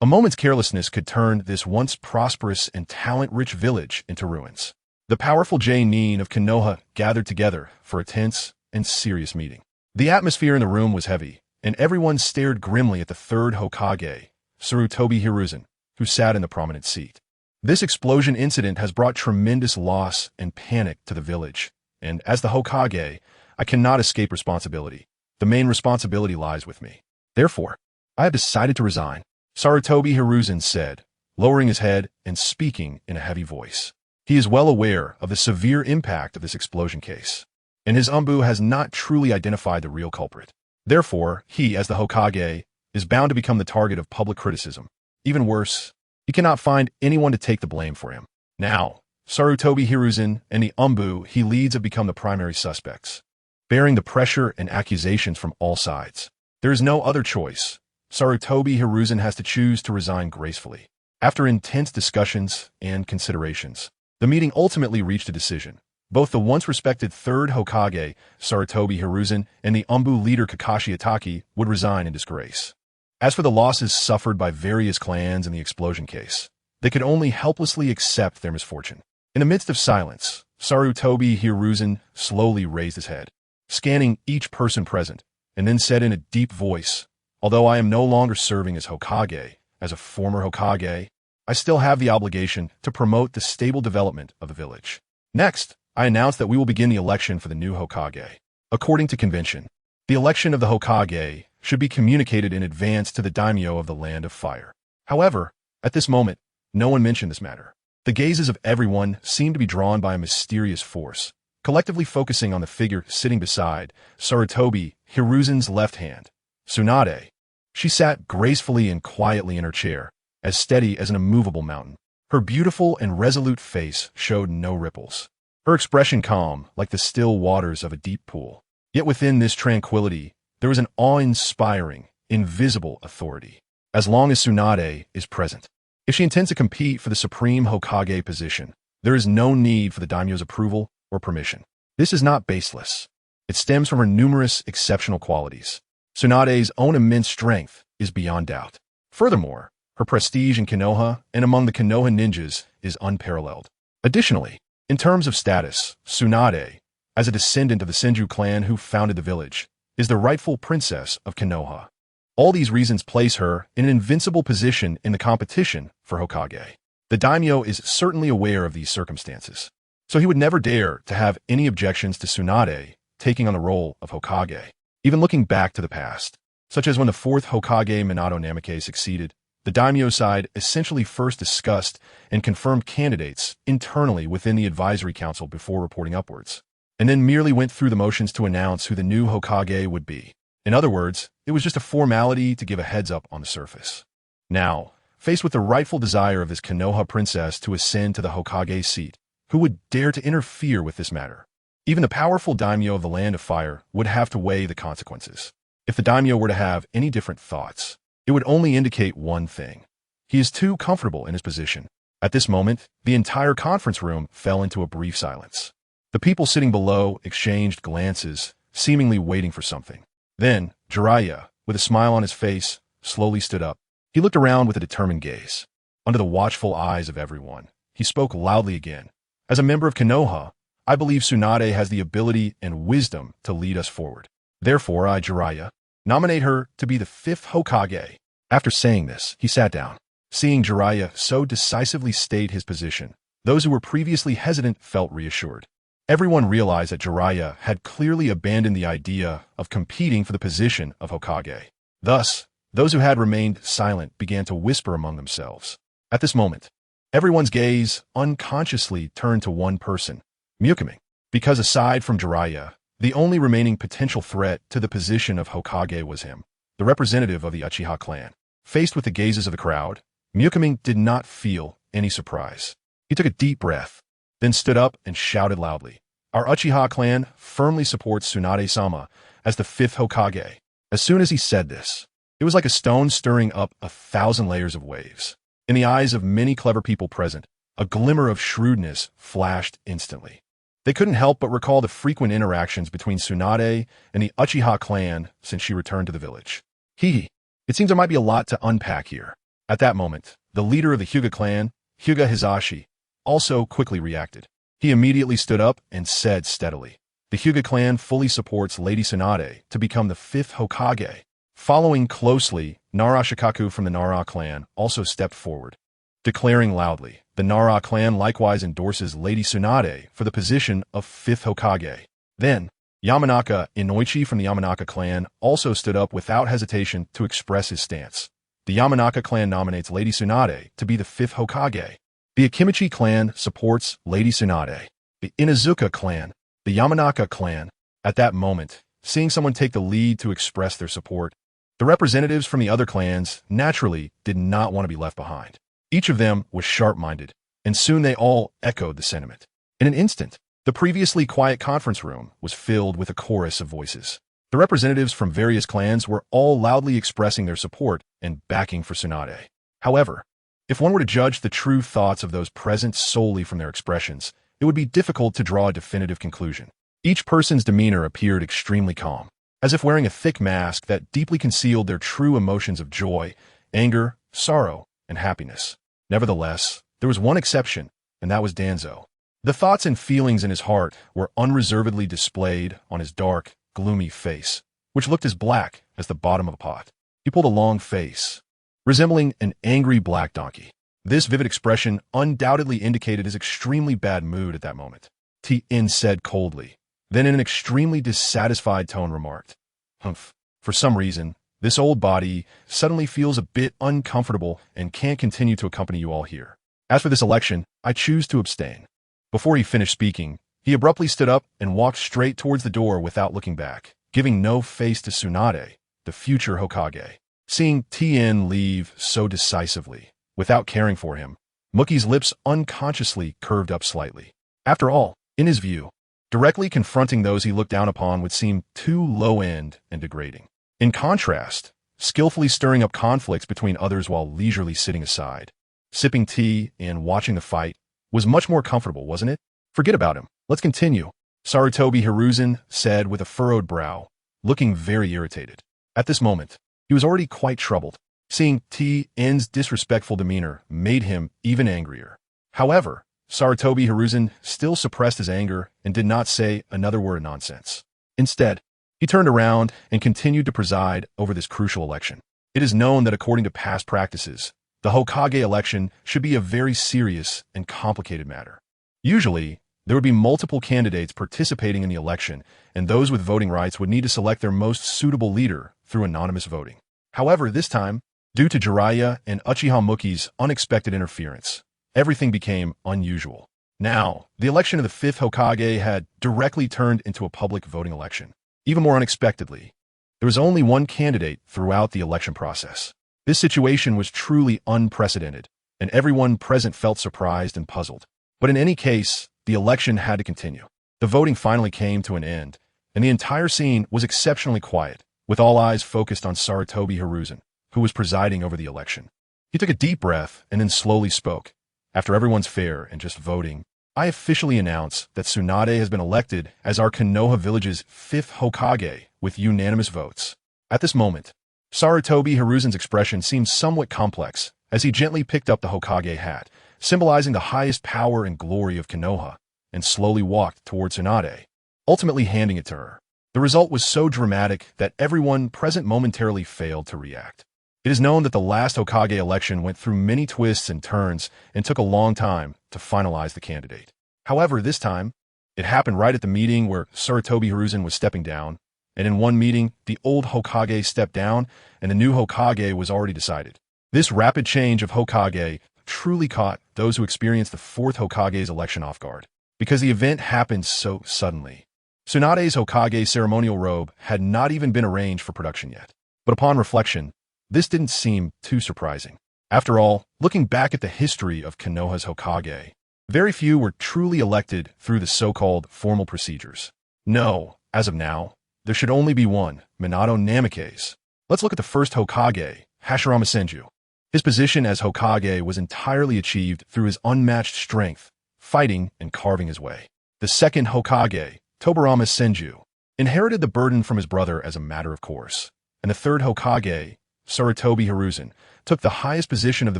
S1: A moment's carelessness could turn this once prosperous and talent-rich village into ruins. The powerful J-nin of Konoha gathered together for a tense and serious meeting. The atmosphere in the room was heavy, and everyone stared grimly at the third Hokage, Sarutobi Hiruzen, who sat in the prominent seat. This explosion incident has brought tremendous loss and panic to the village, and as the Hokage, I cannot escape responsibility. The main responsibility lies with me. Therefore, I have decided to resign, Sarutobi Hiruzen said, lowering his head and speaking in a heavy voice. He is well aware of the severe impact of this explosion case, and his Umbu has not truly identified the real culprit. Therefore, he, as the Hokage, is bound to become the target of public criticism. Even worse, he cannot find anyone to take the blame for him. Now, Sarutobi Hiruzen and the Umbu he leads have become the primary suspects, bearing the pressure and accusations from all sides. There is no other choice. Sarutobi Hiruzen has to choose to resign gracefully. After intense discussions and considerations, the meeting ultimately reached a decision. Both the once-respected third Hokage, Sarutobi Hiruzen, and the Umbu leader Kakashi Itachi would resign in disgrace. As for the losses suffered by various clans in the explosion case, they could only helplessly accept their misfortune. In the midst of silence, Sarutobi Hiruzen slowly raised his head, scanning each person present, and then said in a deep voice, "Although I am no longer serving as Hokage, as a former Hokage, I still have the obligation to promote the stable development of the village. Next, I announce that we will begin the election for the new Hokage. According to convention, the election of the Hokage should be communicated in advance to the daimyo of the Land of Fire. However, at this moment, no one mentioned this matter. The gazes of everyone seemed to be drawn by a mysterious force, collectively focusing on the figure sitting beside Sarutobi Hiruzen's left hand, Tsunade. She sat gracefully and quietly in her chair, as steady as an immovable mountain. Her beautiful and resolute face showed no ripples, her expression calm like the still waters of a deep pool. Yet within this tranquility, there was an awe-inspiring, invisible authority. As long as Tsunade is present, if she intends to compete for the supreme Hokage position, there is no need for the daimyo's approval or permission. This is not baseless. It stems from her numerous exceptional qualities. Tsunade's own immense strength is beyond doubt. Furthermore, her prestige in Konoha and among the Konoha ninjas is unparalleled. Additionally, in terms of status, Tsunade, as a descendant of the Senju clan who founded the village, is the rightful princess of Konoha. All these reasons place her in an invincible position in the competition for Hokage. The daimyo is certainly aware of these circumstances, so he would never dare to have any objections to Tsunade taking on the role of Hokage. Even looking back to the past, such as when the fourth Hokage Minato Namikaze succeeded, the daimyo side essentially first discussed and confirmed candidates internally within the advisory council before reporting upwards, and then merely went through the motions to announce who the new Hokage would be. In other words, it was just a formality to give a heads up on the surface. Now, faced with the rightful desire of this Konoha princess to ascend to the Hokage seat, who would dare to interfere with this matter? Even the powerful daimyo of the Land of Fire would have to weigh the consequences. If the daimyo were to have any different thoughts, it would only indicate one thing. He is too comfortable in his position. At this moment, the entire conference room fell into a brief silence. The people sitting below exchanged glances, seemingly waiting for something. Then, Jeriah, with a smile on his face, slowly stood up. He looked around with a determined gaze. Under the watchful eyes of everyone, he spoke loudly again. As a member of Konoha, I believe Tsunade has the ability and wisdom to lead us forward. Therefore, I, Jeriah, nominate her to be the 5th Hokage. After saying this, he sat down. Seeing Jeriah so decisively state his position, those who were previously hesitant felt reassured. Everyone realized that Jeriah had clearly abandoned the idea of competing for the position of Hokage. Thus, those who had remained silent began to whisper among themselves. At this moment, everyone's gaze unconsciously turned to one person, Ming, because aside from Jeriah, the only remaining potential threat to the position of Hokage was him, the representative of the Uchiha clan. Faced with the gazes of the crowd, Ming did not feel any surprise. He took a deep breath, then stood up and shouted loudly, "Our Uchiha clan firmly supports Tsunade-sama as the 5th Hokage." As soon as he said this, it was like a stone stirring up 1,000 layers of waves. In the eyes of many clever people present, a glimmer of shrewdness flashed instantly. They couldn't help but recall the frequent interactions between Tsunade and the Uchiha clan since she returned to the village. It seems there might be a lot to unpack here. At that moment, the leader of the Hyuga clan, Hyuga Hisashi, also quickly reacted. He immediately stood up and said steadily, "The Hyuga clan fully supports Lady Tsunade to become the 5th Hokage." Following closely, Nara Shikaku from the Nara clan also stepped forward, declaring loudly, "The Nara clan likewise endorses Lady Tsunade for the position of 5th Hokage." Then, Yamanaka Inoichi from the Yamanaka clan also stood up without hesitation to express his stance. The Yamanaka clan nominates Lady Tsunade to be the 5th Hokage. The Akimichi clan supports Lady Tsunade. The Inuzuka clan, the Yamanaka clan. At that moment, seeing someone take the lead to express their support, the representatives from the other clans naturally did not want to be left behind. Each of them was sharp-minded, and soon they all echoed the sentiment. In an instant, the previously quiet conference room was filled with a chorus of voices. The representatives from various clans were all loudly expressing their support and backing for Tsunade. However, If one were to judge the true thoughts of those present solely from their expressions, it would be difficult to draw a definitive conclusion. Each person's demeanor appeared extremely calm, as if wearing a thick mask that deeply concealed their true emotions of joy, anger, sorrow, and happiness. Nevertheless, there was one exception, and that was Danzo. The thoughts and feelings in his heart were unreservedly displayed on his dark, gloomy face, which looked as black as the bottom of a pot. He pulled a long face, resembling an angry black donkey. This vivid expression undoubtedly indicated his extremely bad mood at that moment. Tien said coldly, then in an extremely dissatisfied tone remarked, "Humph. For some reason, this old body suddenly feels a bit uncomfortable and can't continue to accompany you all here. As for this election, I choose to abstain." Before he finished speaking, he abruptly stood up and walked straight towards the door without looking back, giving no face to Tsunade, the future Hokage. Seeing Tien leave so decisively, without caring for him, Mookie's lips unconsciously curved up slightly. After all, in his view, directly confronting those he looked down upon would seem too low-end and degrading. In contrast, skillfully stirring up conflicts between others while leisurely sitting aside, sipping tea and watching the fight, was much more comfortable, wasn't it? Forget about him. Let's continue, Sarutobi Hiruzen said with a furrowed brow, looking very irritated. At this moment, he was already quite troubled. Seeing Tien's disrespectful demeanor made him even angrier. However, Sarutobi Hiruzen still suppressed his anger and did not say another word of nonsense. Instead, he turned around and continued to preside over this crucial election. It is known that according to past practices, the Hokage election should be a very serious and complicated matter. Usually, there would be multiple candidates participating in the election, and those with voting rights would need to select their most suitable leader through anonymous voting. However, this time, due to Jeriah and Uchiha Mookie's unexpected interference, everything became unusual. Now, the election of the 5th Hokage had directly turned into a public voting election. Even more unexpectedly, there was only one candidate throughout the election process. This situation was truly unprecedented, and everyone present felt surprised and puzzled. But in any case, the election had to continue. The voting finally came to an end, and the entire scene was exceptionally quiet, with all eyes focused on Sarutobi Hiruzen, who was presiding over the election. He took a deep breath and then slowly spoke. After everyone's fair and just voting, I officially announce that Tsunade has been elected as our Konoha village's 5th Hokage with unanimous votes. At this moment, Sarutobi Hiruzen's expression seemed somewhat complex as he gently picked up the Hokage hat, symbolizing the highest power and glory of Konoha, and slowly walked toward Tsunade, ultimately handing it to her. The result was so dramatic that everyone present momentarily failed to react. It is known that the last Hokage election went through many twists and turns and took a long time to finalize the candidate. However, this time, it happened right at the meeting where Sarutobi Hiruzen was stepping down, and in one meeting, the old Hokage stepped down, and the new Hokage was already decided. This rapid change of Hokage truly caught those who experienced the 4th Hokage's election off guard, because the event happened so suddenly. Tsunade's Hokage ceremonial robe had not even been arranged for production yet. But upon reflection, this didn't seem too surprising. After all, looking back at the history of Konoha's Hokage, very few were truly elected through the so-called formal procedures. No, as of now, there should only be one, Minato Namikaze. Let's look at the first Hokage, Hashirama Senju. His position as Hokage was entirely achieved through his unmatched strength, fighting and carving his way. The second Hokage, Tobirama Senju, inherited the burden from his brother as a matter of course. And the third Hokage, Sarutobi Hiruzen, took the highest position of the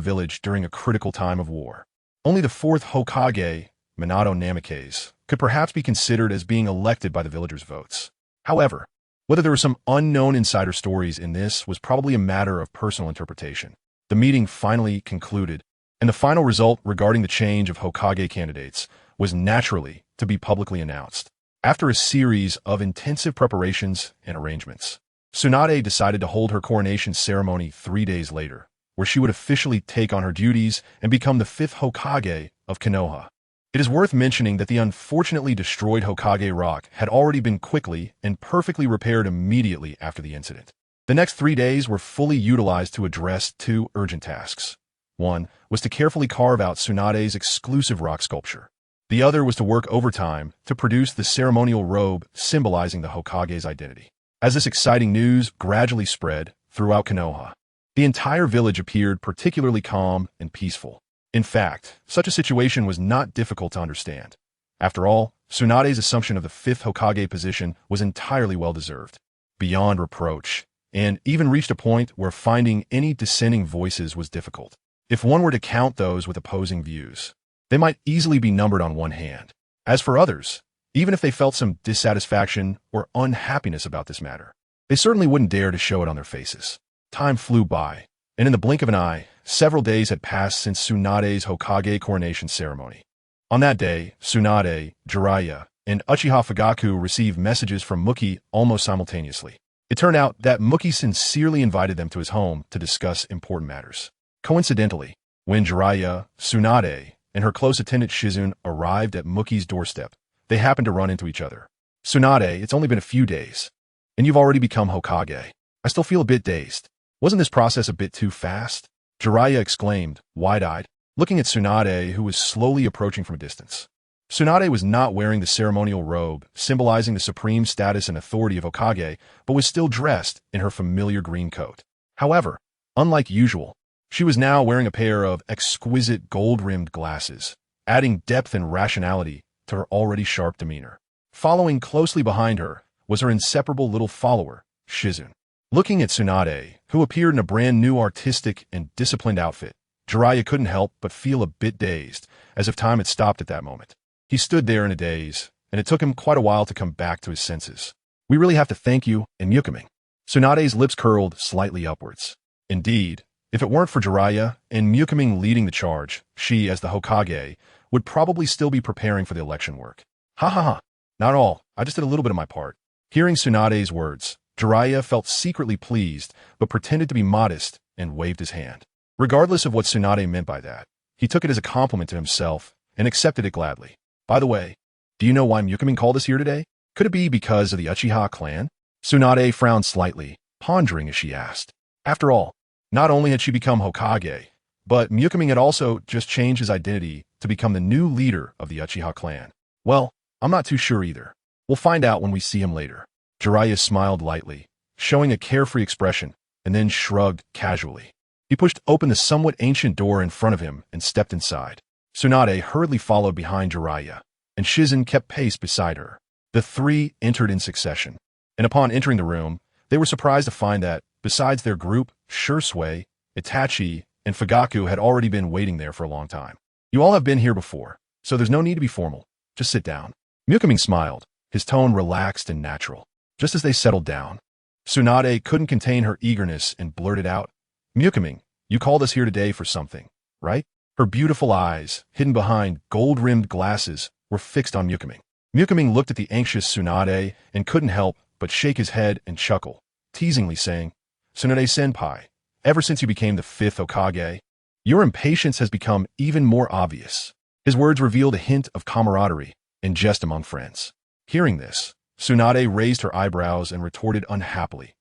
S1: village during a critical time of war. Only the 4th Hokage, Minato Namikaze, could perhaps be considered as being elected by the villagers' votes. However, whether there were some unknown insider stories in this was probably a matter of personal interpretation. The meeting finally concluded, and the final result regarding the change of Hokage candidates was naturally to be publicly announced. After a series of intensive preparations and arrangements, Tsunade decided to hold her coronation ceremony 3 days later, where she would officially take on her duties and become the 5th Hokage of Konoha. It is worth mentioning that the unfortunately destroyed Hokage Rock had already been quickly and perfectly repaired immediately after the incident. The next 3 days were fully utilized to address 2 urgent tasks. One was to carefully carve out Tsunade's exclusive rock sculpture. The other was to work overtime to produce the ceremonial robe symbolizing the Hokage's identity. As this exciting news gradually spread throughout Konoha, The entire village appeared particularly calm and peaceful. In fact, such a situation was not difficult to understand. After all, Tsunade's assumption of the 5th Hokage position was entirely well-deserved, beyond reproach, and even reached a point where finding any dissenting voices was difficult. If one were to count those with opposing views, they might easily be numbered on one hand. As for others, even if they felt some dissatisfaction or unhappiness about this matter, they certainly wouldn't dare to show it on their faces. Time flew by, and in the blink of an eye, several days had passed since Tsunade's Hokage coronation ceremony. On that day, Tsunade, Jeriah, and Uchiha Fugaku received messages from Muki almost simultaneously. It turned out that Muki sincerely invited them to his home to discuss important matters. Coincidentally, when Jeriah, Tsunade, and her close attendant Hiruzen arrived at Muki's doorstep, they happened to run into each other. "Tsunade, it's only been a few days, and you've already become Hokage. I still feel a bit dazed. Wasn't this process a bit too fast?" Jeriah exclaimed, wide-eyed, looking at Tsunade, who was slowly approaching from a distance. Tsunade was not wearing the ceremonial robe, symbolizing the supreme status and authority of Hokage, but was still dressed in her familiar green coat. However, unlike usual, she was now wearing a pair of exquisite gold-rimmed glasses, adding depth and rationality to her already sharp demeanor. Following closely behind her was her inseparable little follower, Hiruzen. Looking at Tsunade, who appeared in a brand new artistic and disciplined outfit, Jeriah couldn't help but feel a bit dazed, as if time had stopped at that moment. He stood there in a daze, and it took him quite a while to come back to his senses. "We really have to thank you and Ming." Tsunade's lips curled slightly upwards. Indeed, if it weren't for Jeriah and Ming leading the charge, she, as the Hokage, would probably still be preparing for the election work. "Ha ha ha, not all, I just did a little bit of my part." Hearing Tsunade's words, Jeriah felt secretly pleased, but pretended to be modest and waved his hand. Regardless of what Tsunade meant by that, he took it as a compliment to himself and accepted it gladly. "By the way, do you know why Ming called us here today? Could it be because of the Uchiha clan?" Tsunade frowned slightly, pondering as she asked. After all, not only had she become Hokage, but Ming had also just changed his identity to become the new leader of the Uchiha clan. "Well, I'm not too sure either. We'll find out when we see him later." Jeriah smiled lightly, showing a carefree expression, and then shrugged casually. He pushed open the somewhat ancient door in front of him and stepped inside. Tsunade hurriedly followed behind Jeriah, and Hiruzen kept pace beside her. The three entered in succession, and upon entering the room, they were surprised to find that, besides their group, Shisui, Itachi, and Fugaku had already been waiting there for a long time. "You all have been here before, so there's no need to be formal. Just sit down." Ming smiled, his tone relaxed and natural. Just as they settled down, Tsunade couldn't contain her eagerness and blurted out, "Ming, you called us here today for something, right?" Her beautiful eyes, hidden behind gold-rimmed glasses, were fixed on Ming. Ming looked at the anxious Tsunade and couldn't help but shake his head and chuckle, teasingly saying, "Tsunade-senpai, ever since you became the 5th Hokage, your impatience has become even more obvious." His words revealed a hint of camaraderie and jest among friends. Hearing this, Tsunade raised her eyebrows and retorted unhappily,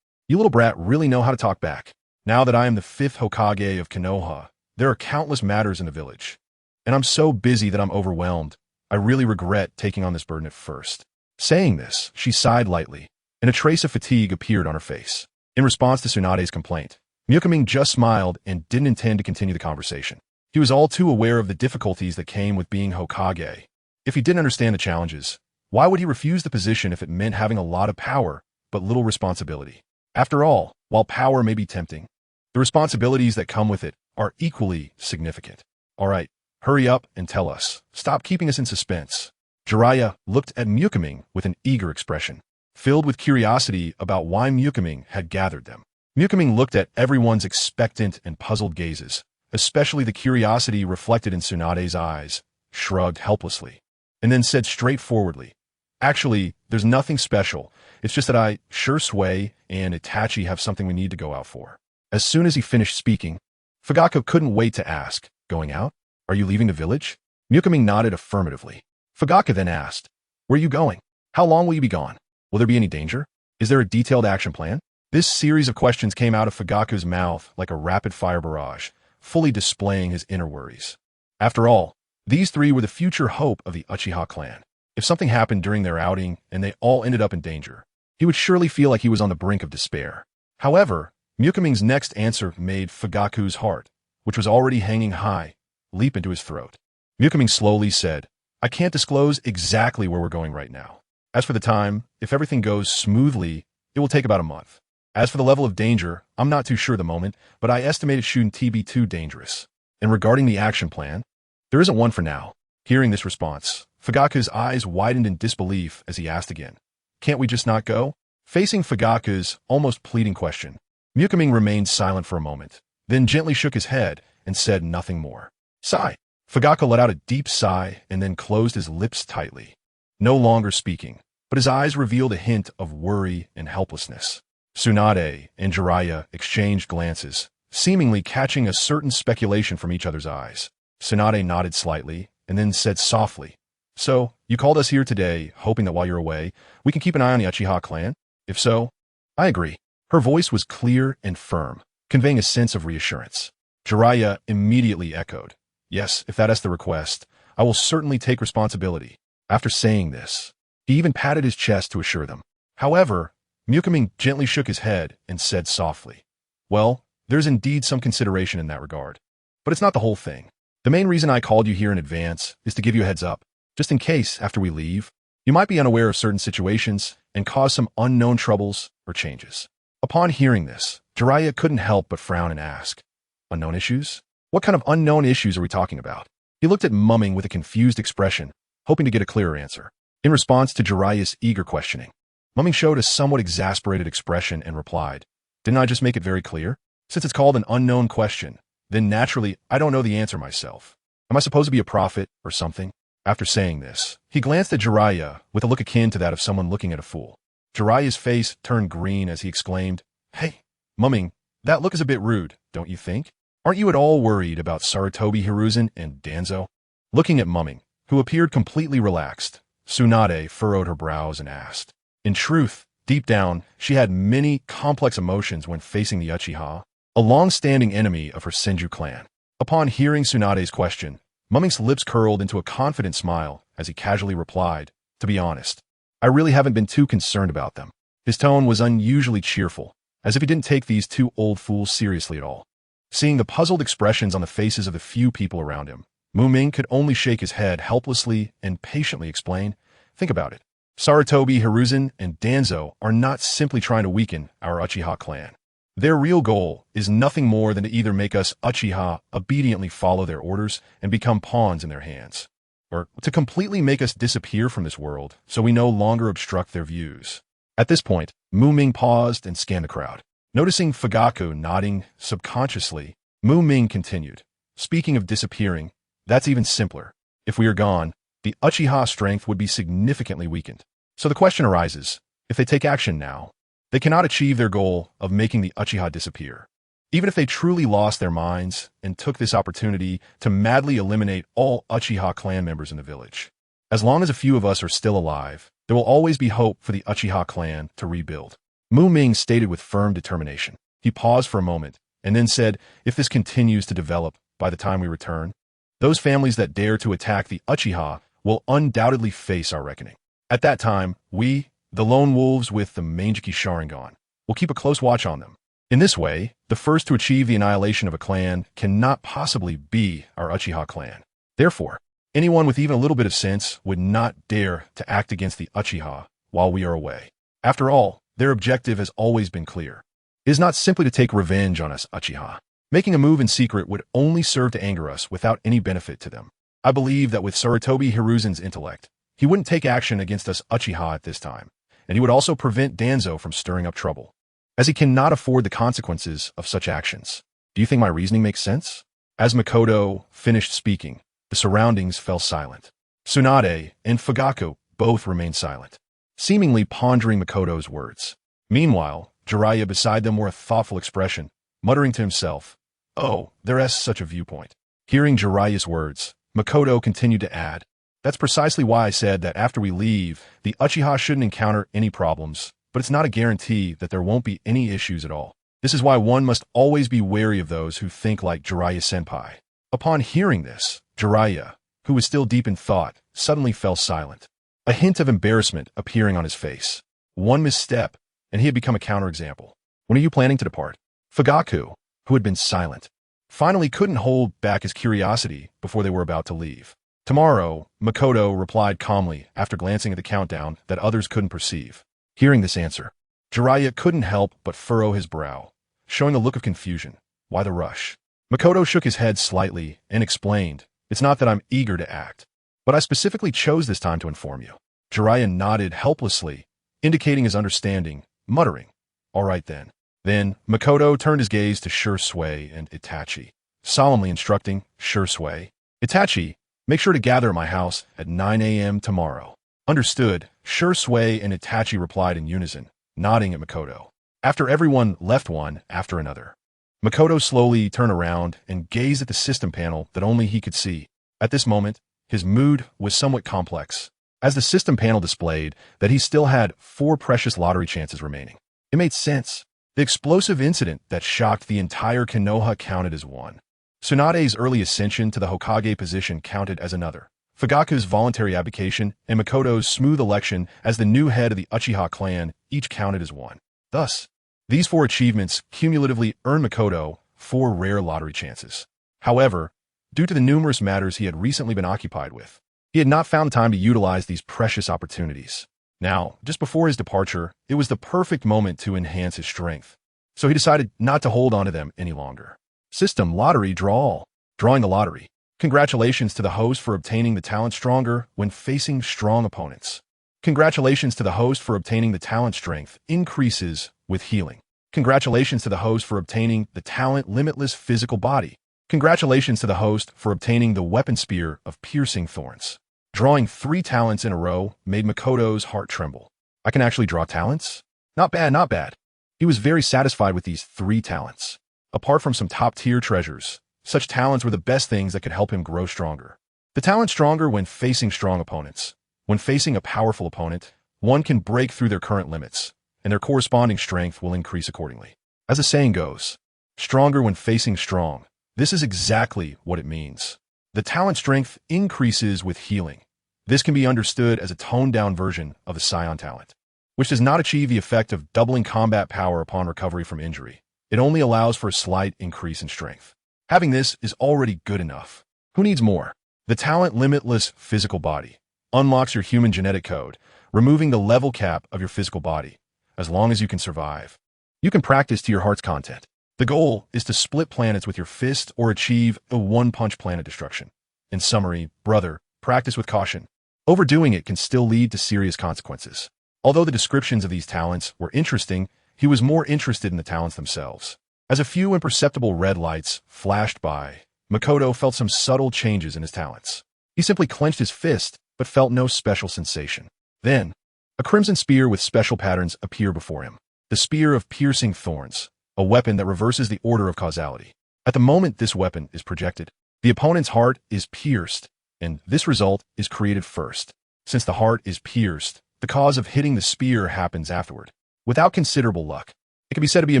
S1: "You little brat really know how to talk back. Now that I am the 5th Hokage of Konoha, there are countless matters in the village, and I'm so busy that I'm overwhelmed. I really regret taking on this burden at first." Saying this, she sighed lightly, and a trace of fatigue appeared on her face. In response to Tsunade's complaint, Ming just smiled and didn't intend to continue the conversation. He was all too aware of the difficulties that came with being Hokage. If he didn't understand the challenges, why would he refuse the position if it meant having a lot of power, but little responsibility? After all, while power may be tempting, the responsibilities that come with it are equally significant. "All right, hurry up and tell us. Stop keeping us in suspense." Jeriah looked at Ming with an eager expression, filled with curiosity about why Ming had gathered them. Ming looked at everyone's expectant and puzzled gazes, especially the curiosity reflected in Tsunade's eyes, shrugged helplessly, and then said straightforwardly, "Actually, there's nothing special. It's just that Shisui, and Itachi have something we need to go out for." As soon as he finished speaking, Fugaku couldn't wait to ask, "Going out? Are you leaving the village?" Ming nodded affirmatively. Fugaku then asked, "Where are you going? How long will you be gone? Will there be any danger? Is there a detailed action plan?" This series of questions came out of Fugaku's mouth like a rapid-fire barrage, fully displaying his inner worries. After all, these three were the future hope of the Uchiha clan. If something happened during their outing and they all ended up in danger, he would surely feel like he was on the brink of despair. However, Ming's next answer made Fugaku's heart, which was already hanging high, leap into his throat. Ming slowly said, I can't disclose exactly where we're going right now. As for the time, if everything goes smoothly, it will take about a month. As for the level of danger, I'm not too sure at the moment, but I estimate it shouldn't be too dangerous. And regarding the action plan, there isn't one for now. Hearing this response, Fugaku's eyes widened in disbelief as he asked again, Can't we just not go? Facing Fugaku's almost pleading question, Ming remained silent for a moment, then gently shook his head and said nothing more. Sigh. Fugaku let out a deep sigh and then closed his lips tightly. No longer speaking, but his eyes revealed a hint of worry and helplessness. Tsunade and Jeriah exchanged glances, seemingly catching a certain speculation from each other's eyes. Tsunade nodded slightly and then said softly, So, you called us here today, hoping that while you're away, we can keep an eye on the Uchiha clan? If so, I agree. Her voice was clear and firm, conveying a sense of reassurance. Jeriah immediately echoed, Yes, if that is the request, I will certainly take responsibility. After saying this, he even patted his chest to assure them. However, Ming gently shook his head and said softly, Well, there's indeed some consideration in that regard. But it's not the whole thing. The main reason I called you here in advance is to give you a heads up, just in case, after we leave, you might be unaware of certain situations and cause some unknown troubles or changes. Upon hearing this, Jeriah couldn't help but frown and ask, Unknown issues? What kind of unknown issues are we talking about? He looked at Ming with a confused expression, hoping to get a clearer answer. In response to Jeriah's eager questioning, Ming showed a somewhat exasperated expression and replied, Didn't I just make it very clear? Since it's called an unknown question, then naturally I don't know the answer myself. Am I supposed to be a prophet or something? After saying this, he glanced at Jeriah with a look akin to that of someone looking at a fool. Jeriah's face turned green as he exclaimed, Hey, Ming, that look is a bit rude, don't you think? Aren't you at all worried about Sarutobi Hiruzen and Danzo? Looking at Ming, who appeared completely relaxed, Tsunade furrowed her brows and asked. In truth, deep down, she had many complex emotions when facing the Uchiha, a long-standing enemy of her Senju clan. Upon hearing Tsunade's question, Ming's lips curled into a confident smile as he casually replied, To be honest, I really haven't been too concerned about them. His tone was unusually cheerful, as if he didn't take these two old fools seriously at all. Seeing the puzzled expressions on the faces of the few people around him, Ming could only shake his head helplessly and patiently explain, Think about it. Sarutobi, Hiruzen, and Danzo are not simply trying to weaken our Uchiha clan. Their real goal is nothing more than to either make us Uchiha obediently follow their orders and become pawns in their hands, or to completely make us disappear from this world so we no longer obstruct their views. At this point, Ming paused and scanned the crowd. Noticing Fugaku nodding subconsciously, Ming continued, Speaking of disappearing, that's even simpler. If we are gone, the Uchiha strength would be significantly weakened. So the question arises, if they take action now, they cannot achieve their goal of making the Uchiha disappear. Even if they truly lost their minds and took this opportunity to madly eliminate all Uchiha clan members in the village. As long as a few of us are still alive, there will always be hope for the Uchiha clan to rebuild. Ming stated with firm determination. He paused for a moment and then said, If this continues to develop by the time we return, those families that dare to attack the Uchiha will undoubtedly face our reckoning. At that time, we, the lone wolves with the Mangekyō Sharingan, will keep a close watch on them. In this way, the first to achieve the annihilation of a clan cannot possibly be our Uchiha clan. Therefore, anyone with even a little bit of sense would not dare to act against the Uchiha while we are away. After all, their objective has always been clear. It is not simply to take revenge on us Uchiha. Making a move in secret would only serve to anger us without any benefit to them. I believe that with Sarutobi Hiruzen's intellect, he wouldn't take action against us Uchiha at this time, and he would also prevent Danzo from stirring up trouble, as he cannot afford the consequences of such actions. Do you think my reasoning makes sense? As Makoto finished speaking, the surroundings fell silent. Tsunade and Fugaku both remained silent, seemingly pondering Makoto's words. Meanwhile, Jeriah beside them wore a thoughtful expression, muttering to himself, Oh, there's such a viewpoint. Hearing Jeriah's words, Makoto continued to add, That's precisely why I said that after we leave, the Uchiha shouldn't encounter any problems, but it's not a guarantee that there won't be any issues at all. This is why one must always be wary of those who think like Jeriah-senpai. Upon hearing this, Jeriah, who was still deep in thought, suddenly fell silent, a hint of embarrassment appearing on his face. One misstep, and he had become a counterexample. When are you planning to depart? Fugaku, who had been silent, finally couldn't hold back his curiosity before they were about to leave. Tomorrow, Makoto replied calmly after glancing at the countdown that others couldn't perceive. Hearing this answer, Jeriah couldn't help but furrow his brow, showing a look of confusion. Why the rush? Makoto shook his head slightly and explained, "It's not that I'm eager to act, but I specifically chose this time to inform you." Jeriah nodded helplessly, indicating his understanding, muttering, "All right then." Then, Makoto turned his gaze to Shisui and Itachi, solemnly instructing Shisui, "Itachi, make sure to gather at my house at 9 a.m. tomorrow." Understood, Shisui and Itachi replied in unison, nodding at Makoto. After everyone left one after another, Makoto slowly turned around and gazed at the system panel that only he could see. At this moment, his mood was somewhat complex, as the system panel displayed that he still had 4 precious lottery chances remaining. It made sense. The explosive incident that shocked the entire Konoha counted as one. Tsunade's early ascension to the Hokage position counted as another. Fugaku's voluntary abdication and Makoto's smooth election as the new head of the Uchiha clan each counted as one. Thus, these 4 achievements cumulatively earned Makoto 4 rare lottery chances. However, due to the numerous matters he had recently been occupied with, he had not found time to utilize these precious opportunities. Now, just before his departure, it was the perfect moment to enhance his strength, so he decided not to hold on to them any longer. System Lottery Draw All. Drawing the lottery. Congratulations to the host for obtaining the talent Stronger when facing strong opponents. Congratulations to the host for obtaining the talent Strength increases with healing. Congratulations to the host for obtaining the talent Limitless Physical Body. Congratulations to the host for obtaining the Weapon Spear of Piercing Thorns. Drawing 3 talents in a row made Makoto's heart tremble. I can actually draw talents? Not bad, not bad. He was very satisfied with these 3 talents. Apart from some top-tier treasures, such talents were the best things that could help him grow stronger. The talent Stronger when facing strong opponents. When facing a powerful opponent, one can break through their current limits, and their corresponding strength will increase accordingly. As the saying goes, stronger when facing strong. This is exactly what it means. The talent Strength increases with healing. This can be understood as a toned-down version of the Scion talent, which does not achieve the effect of doubling combat power upon recovery from injury. It only allows for a slight increase in strength. Having this is already good enough. Who needs more? The talent Limitless Physical Body unlocks your human genetic code, removing the level cap of your physical body, as long as you can survive. You can practice to your heart's content. The goal is to split planets with your fist or achieve a one-punch planet destruction. In summary, brother, practice with caution. Overdoing it can still lead to serious consequences. Although the descriptions of these talents were interesting, he was more interested in the talents themselves. As a few imperceptible red lights flashed by, Makoto felt some subtle changes in his talents. He simply clenched his fist, but felt no special sensation. Then, a crimson spear with special patterns appeared before him. The Spear of Piercing Thorns, a weapon that reverses the order of causality. At the moment this weapon is projected, the opponent's heart is pierced, and this result is created first. Since the heart is pierced, the cause of hitting the spear happens afterward. Without considerable luck, it can be said to be a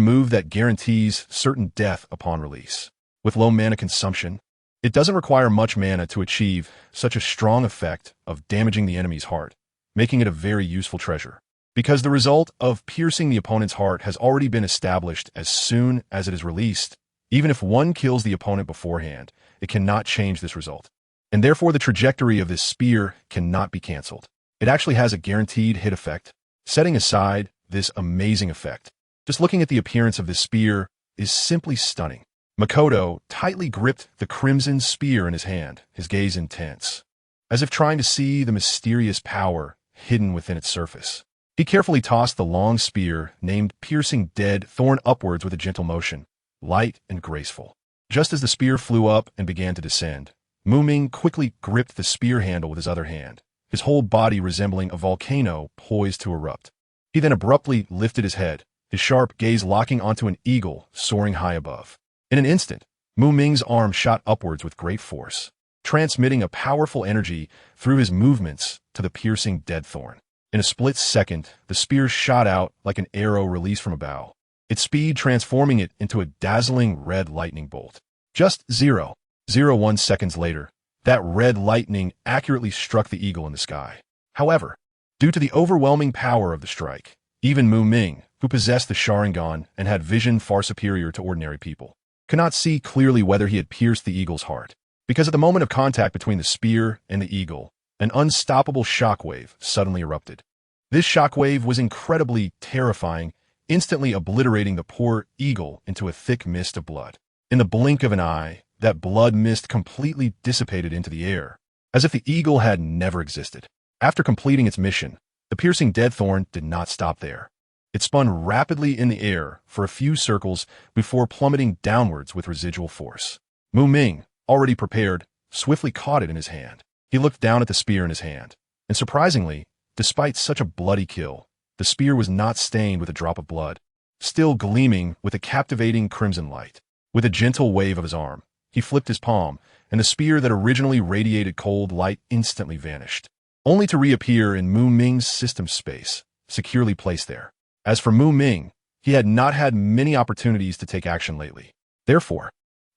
S1: move that guarantees certain death upon release. With low mana consumption, it doesn't require much mana to achieve such a strong effect of damaging the enemy's heart, making it a very useful treasure. Because the result of piercing the opponent's heart has already been established as soon as it is released, even if one kills the opponent beforehand, it cannot change this result. And therefore the trajectory of this spear cannot be cancelled. It actually has a guaranteed hit effect. Setting aside this amazing effect, just looking at the appearance of this spear is simply stunning. Makoto tightly gripped the crimson spear in his hand, his gaze intense, as if trying to see the mysterious power hidden within its surface. He carefully tossed the long spear, named Piercing Dead Thorn, upwards with a gentle motion, light and graceful. Just as the spear flew up and began to descend, Ming quickly gripped the spear handle with his other hand, his whole body resembling a volcano poised to erupt. He then abruptly lifted his head, his sharp gaze locking onto an eagle soaring high above. In an instant, Ming's arm shot upwards with great force, transmitting a powerful energy through his movements to the piercing dead thorn. In a split second, the spear shot out like an arrow released from a bow, its speed transforming it into a dazzling red lightning bolt. Just 0.01 seconds later, that red lightning accurately struck the eagle in the sky. However, due to the overwhelming power of the strike, Even Ming, who possessed the Sharingan and had vision far superior to ordinary people, could not see clearly whether he had pierced the eagle's heart, because at the moment of contact between the spear and the eagle, an unstoppable shockwave suddenly erupted. This shockwave was incredibly terrifying, instantly obliterating the poor eagle into a thick mist of blood. In the blink of an eye, that blood mist completely dissipated into the air, as if the eagle had never existed. After completing its mission, the piercing dead thorn did not stop there. It spun rapidly in the air for a few circles before plummeting downwards with residual force. Ming, already prepared, swiftly caught it in his hand. He looked down at the spear in his hand, and surprisingly, despite such a bloody kill, the spear was not stained with a drop of blood, still gleaming with a captivating crimson light. With a gentle wave of his arm, he flipped his palm, and the spear that originally radiated cold light instantly vanished, only to reappear in Ming's system space, securely placed there. As for Ming, he had not had many opportunities to take action lately. Therefore,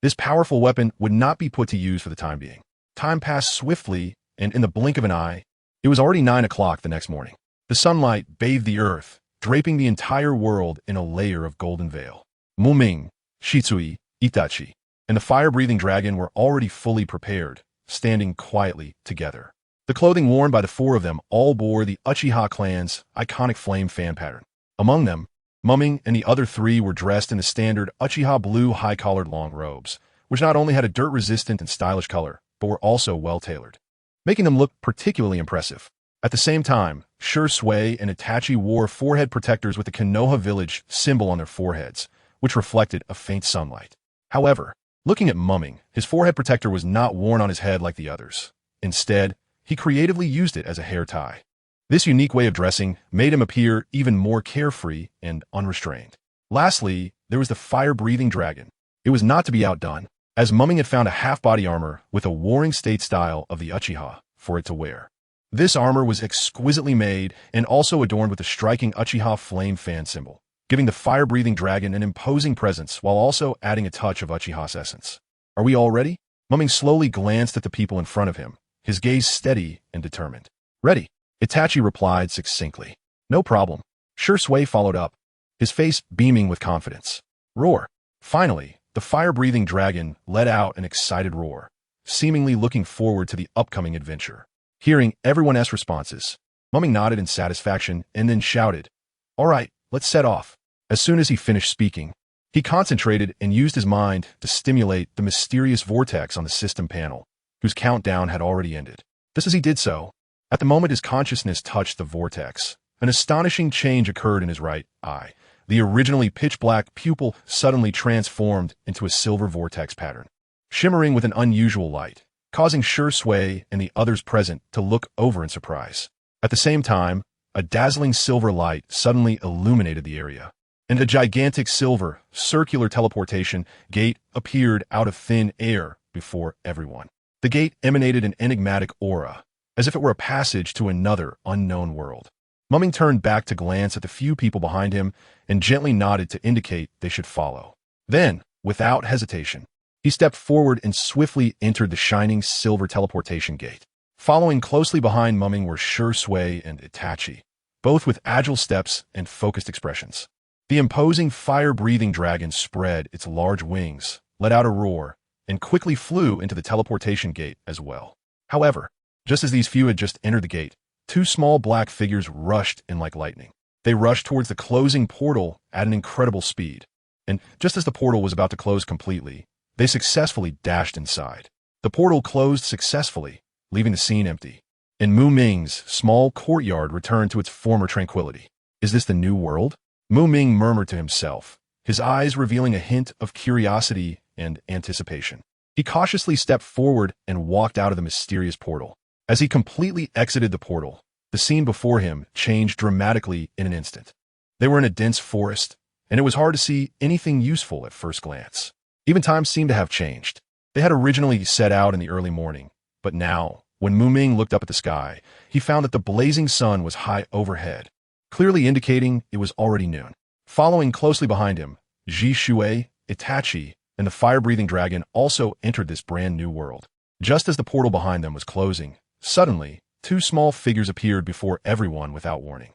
S1: this powerful weapon would not be put to use for the time being. Time passed swiftly, and in the blink of an eye, it was already 9 o'clock the next morning. The sunlight bathed the earth, draping the entire world in a layer of golden veil. Ming, Shisui, Itachi, and the fire-breathing dragon were already fully prepared, standing quietly together. The clothing worn by the four of them all bore the Uchiha clan's iconic flame fan pattern. Among them, Ming and the other three were dressed in the standard Uchiha blue high-collared long robes, which not only had a dirt-resistant and stylish color, but were also well-tailored, making them look particularly impressive. At the same time, Shisui and Itachi wore forehead protectors with the Konoha village symbol on their foreheads, which reflected a faint sunlight. However, looking at Ming, his forehead protector was not worn on his head like the others. Instead, he creatively used it as a hair tie. This unique way of dressing made him appear even more carefree and unrestrained. Lastly, there was the fire-breathing dragon. It was not to be outdone, as Ming had found a half-body armor with a warring state style of the Uchiha for it to wear. This armor was exquisitely made and also adorned with the striking Uchiha flame fan symbol, giving the fire-breathing dragon an imposing presence while also adding a touch of Uchiha's essence. Are we all ready? Ming slowly glanced at the people in front of him, his gaze steady and determined. Ready, Itachi replied succinctly. No problem. Shisui followed up, his face beaming with confidence. Roar. Finally, the fire-breathing dragon let out an excited roar, seemingly looking forward to the upcoming adventure. Hearing everyone's responses, Ming nodded in satisfaction and then shouted, "All right, let's set off." As soon as he finished speaking, he concentrated and used his mind to stimulate the mysterious vortex on the system panel, whose countdown had already ended. Just as he did so, at the moment his consciousness touched the vortex, an astonishing change occurred in his right eye. The originally pitch-black pupil suddenly transformed into a silver vortex pattern, shimmering with an unusual light, causing Shisui and the others present to look over in surprise. At the same time, a dazzling silver light suddenly illuminated the area, and a gigantic silver, circular teleportation gate appeared out of thin air before everyone. The gate emanated an enigmatic aura, as if it were a passage to another unknown world. Ming turned back to glance at the few people behind him and gently nodded to indicate they should follow. Then, without hesitation, he stepped forward and swiftly entered the shining silver teleportation gate. Following closely behind Ming were Shisui and Itachi, both with agile steps and focused expressions. The imposing fire-breathing dragon spread its large wings, let out a roar, and quickly flew into the teleportation gate as well. However, just as these few had just entered the gate, two small black figures rushed in like lightning. They rushed towards the closing portal at an incredible speed, and just as the portal was about to close completely, they successfully dashed inside. The portal closed successfully, leaving the scene empty, and Ming's small courtyard returned to its former tranquility. Is this the new world? Ming murmured to himself, his eyes revealing a hint of curiosity and anticipation. He cautiously stepped forward and walked out of the mysterious portal. As he completely exited the portal, the scene before him changed dramatically in an instant. They were in a dense forest, and it was hard to see anything useful at first glance. Even time seemed to have changed. They had originally set out in the early morning, but now, when Ming looked up at the sky, he found that the blazing sun was high overhead, clearly indicating it was already noon. Following closely behind him, Shisui, Itachi, and the fire-breathing dragon also entered this brand new world. Just as the portal behind them was closing, suddenly, two small figures appeared before everyone without warning.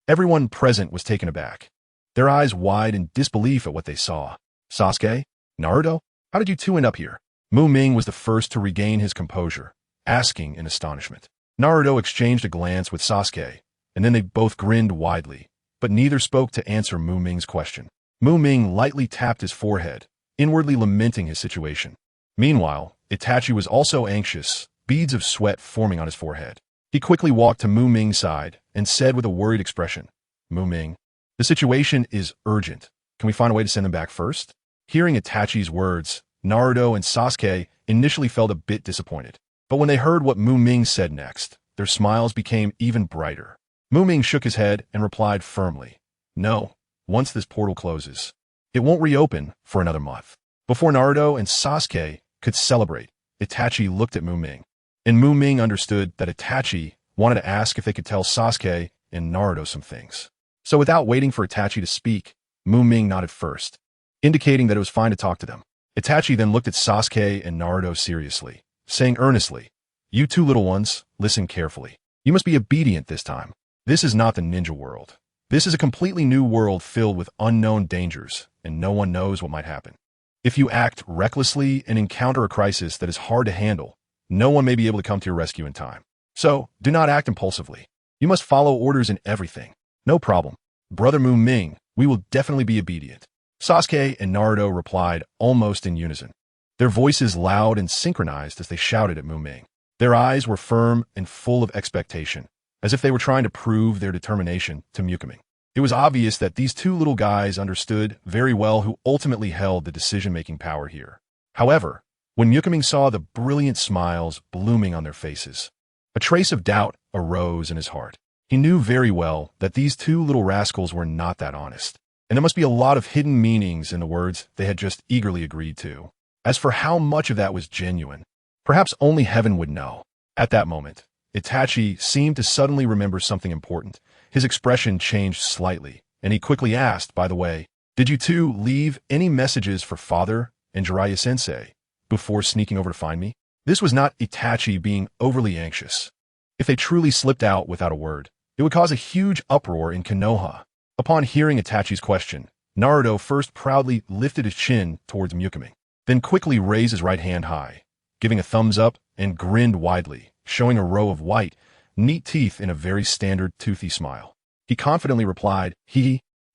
S1: Everyone present was taken aback, their eyes wide in disbelief at what they saw. Sasuke? Naruto? How did you two end up here? Ming was the first to regain his composure, asking in astonishment. Naruto exchanged a glance with Sasuke, and then they both grinned widely, but neither spoke to answer Ming's question. Ming lightly tapped his forehead, inwardly lamenting his situation. Meanwhile, Itachi was also anxious, beads of sweat forming on his forehead. He quickly walked to Ming's side and said with a worried expression, Ming, the situation is urgent. Can we find a way to send them back first? Hearing Itachi's words, Naruto and Sasuke initially felt a bit disappointed. But when they heard what Ming said next, their smiles became even brighter. Ming shook his head and replied firmly, no, once this portal closes, it won't reopen for another month. Before Naruto and Sasuke could celebrate, Itachi looked at Ming. And Ming understood that Itachi wanted to ask if they could tell Sasuke and Naruto some things. So without waiting for Itachi to speak, Ming nodded first, indicating that it was fine to talk to them. Itachi then looked at Sasuke and Naruto seriously, saying earnestly, you two little ones, listen carefully. You must be obedient this time. This is not the ninja world. This is a completely new world filled with unknown dangers, and no one knows what might happen. If you act recklessly and encounter a crisis that is hard to handle, no one may be able to come to your rescue in time. So, do not act impulsively. You must follow orders in everything. No problem. Brother Ming, we will definitely be obedient. Sasuke and Naruto replied almost in unison, their voices loud and synchronized as they shouted at Ming. Their eyes were firm and full of expectation, as if they were trying to prove their determination to Ming. It was obvious that these two little guys understood very well who ultimately held the decision-making power here. However, when Ming saw the brilliant smiles blooming on their faces, a trace of doubt arose in his heart. He knew very well that these two little rascals were not that honest, and there must be a lot of hidden meanings in the words they had just eagerly agreed to. As for how much of that was genuine, perhaps only heaven would know. At that moment, Itachi seemed to suddenly remember something important. His expression changed slightly, and he quickly asked, by the way, did you two leave any messages for Father and Jeriah Sensei before sneaking over to find me? This was not Itachi being overly anxious. If they truly slipped out without a word, it would cause a huge uproar in Konoha. Upon hearing Itachi's question, Naruto first proudly lifted his chin towards Ming, then quickly raised his right hand high, giving a thumbs up and grinned widely, showing a row of white, neat teeth in a very standard toothy smile. He confidently replied,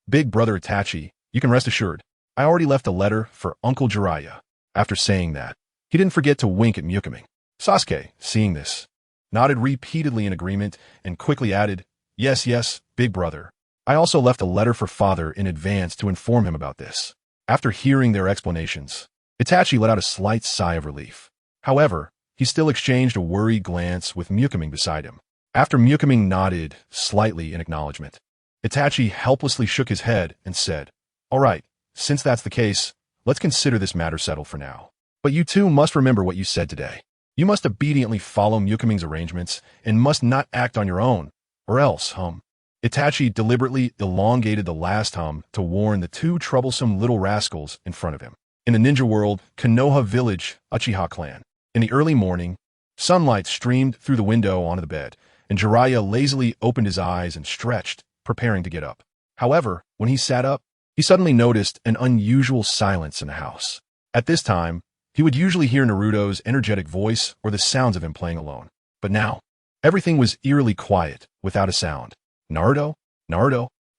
S1: big brother Itachi, you can rest assured. I already left a letter for Uncle Jeriah. After saying that, he didn't forget to wink at Ming. Sasuke, seeing this, nodded repeatedly in agreement and quickly added, yes, big brother. I also left a letter for Father in advance to inform him about this. After hearing their explanations, Itachi let out a slight sigh of relief. However, he still exchanged a worried glance with Ming beside him. After Ming nodded slightly in acknowledgement, Itachi helplessly shook his head and said, all right, since that's the case, let's consider this matter settled for now. But you two must remember what you said today. You must obediently follow Ming's arrangements and must not act on your own, or else, Itachi deliberately elongated the last to warn the two troublesome little rascals in front of him. In the ninja world, Konoha village, Uchiha clan. In the early morning, sunlight streamed through the window onto the bed, and Jeriah lazily opened his eyes and stretched, preparing to get up. However, when he sat up, he suddenly noticed an unusual silence in the house. At this time, he would usually hear Naruto's energetic voice or the sounds of him playing alone. But now, everything was eerily quiet, without a sound. Naruto?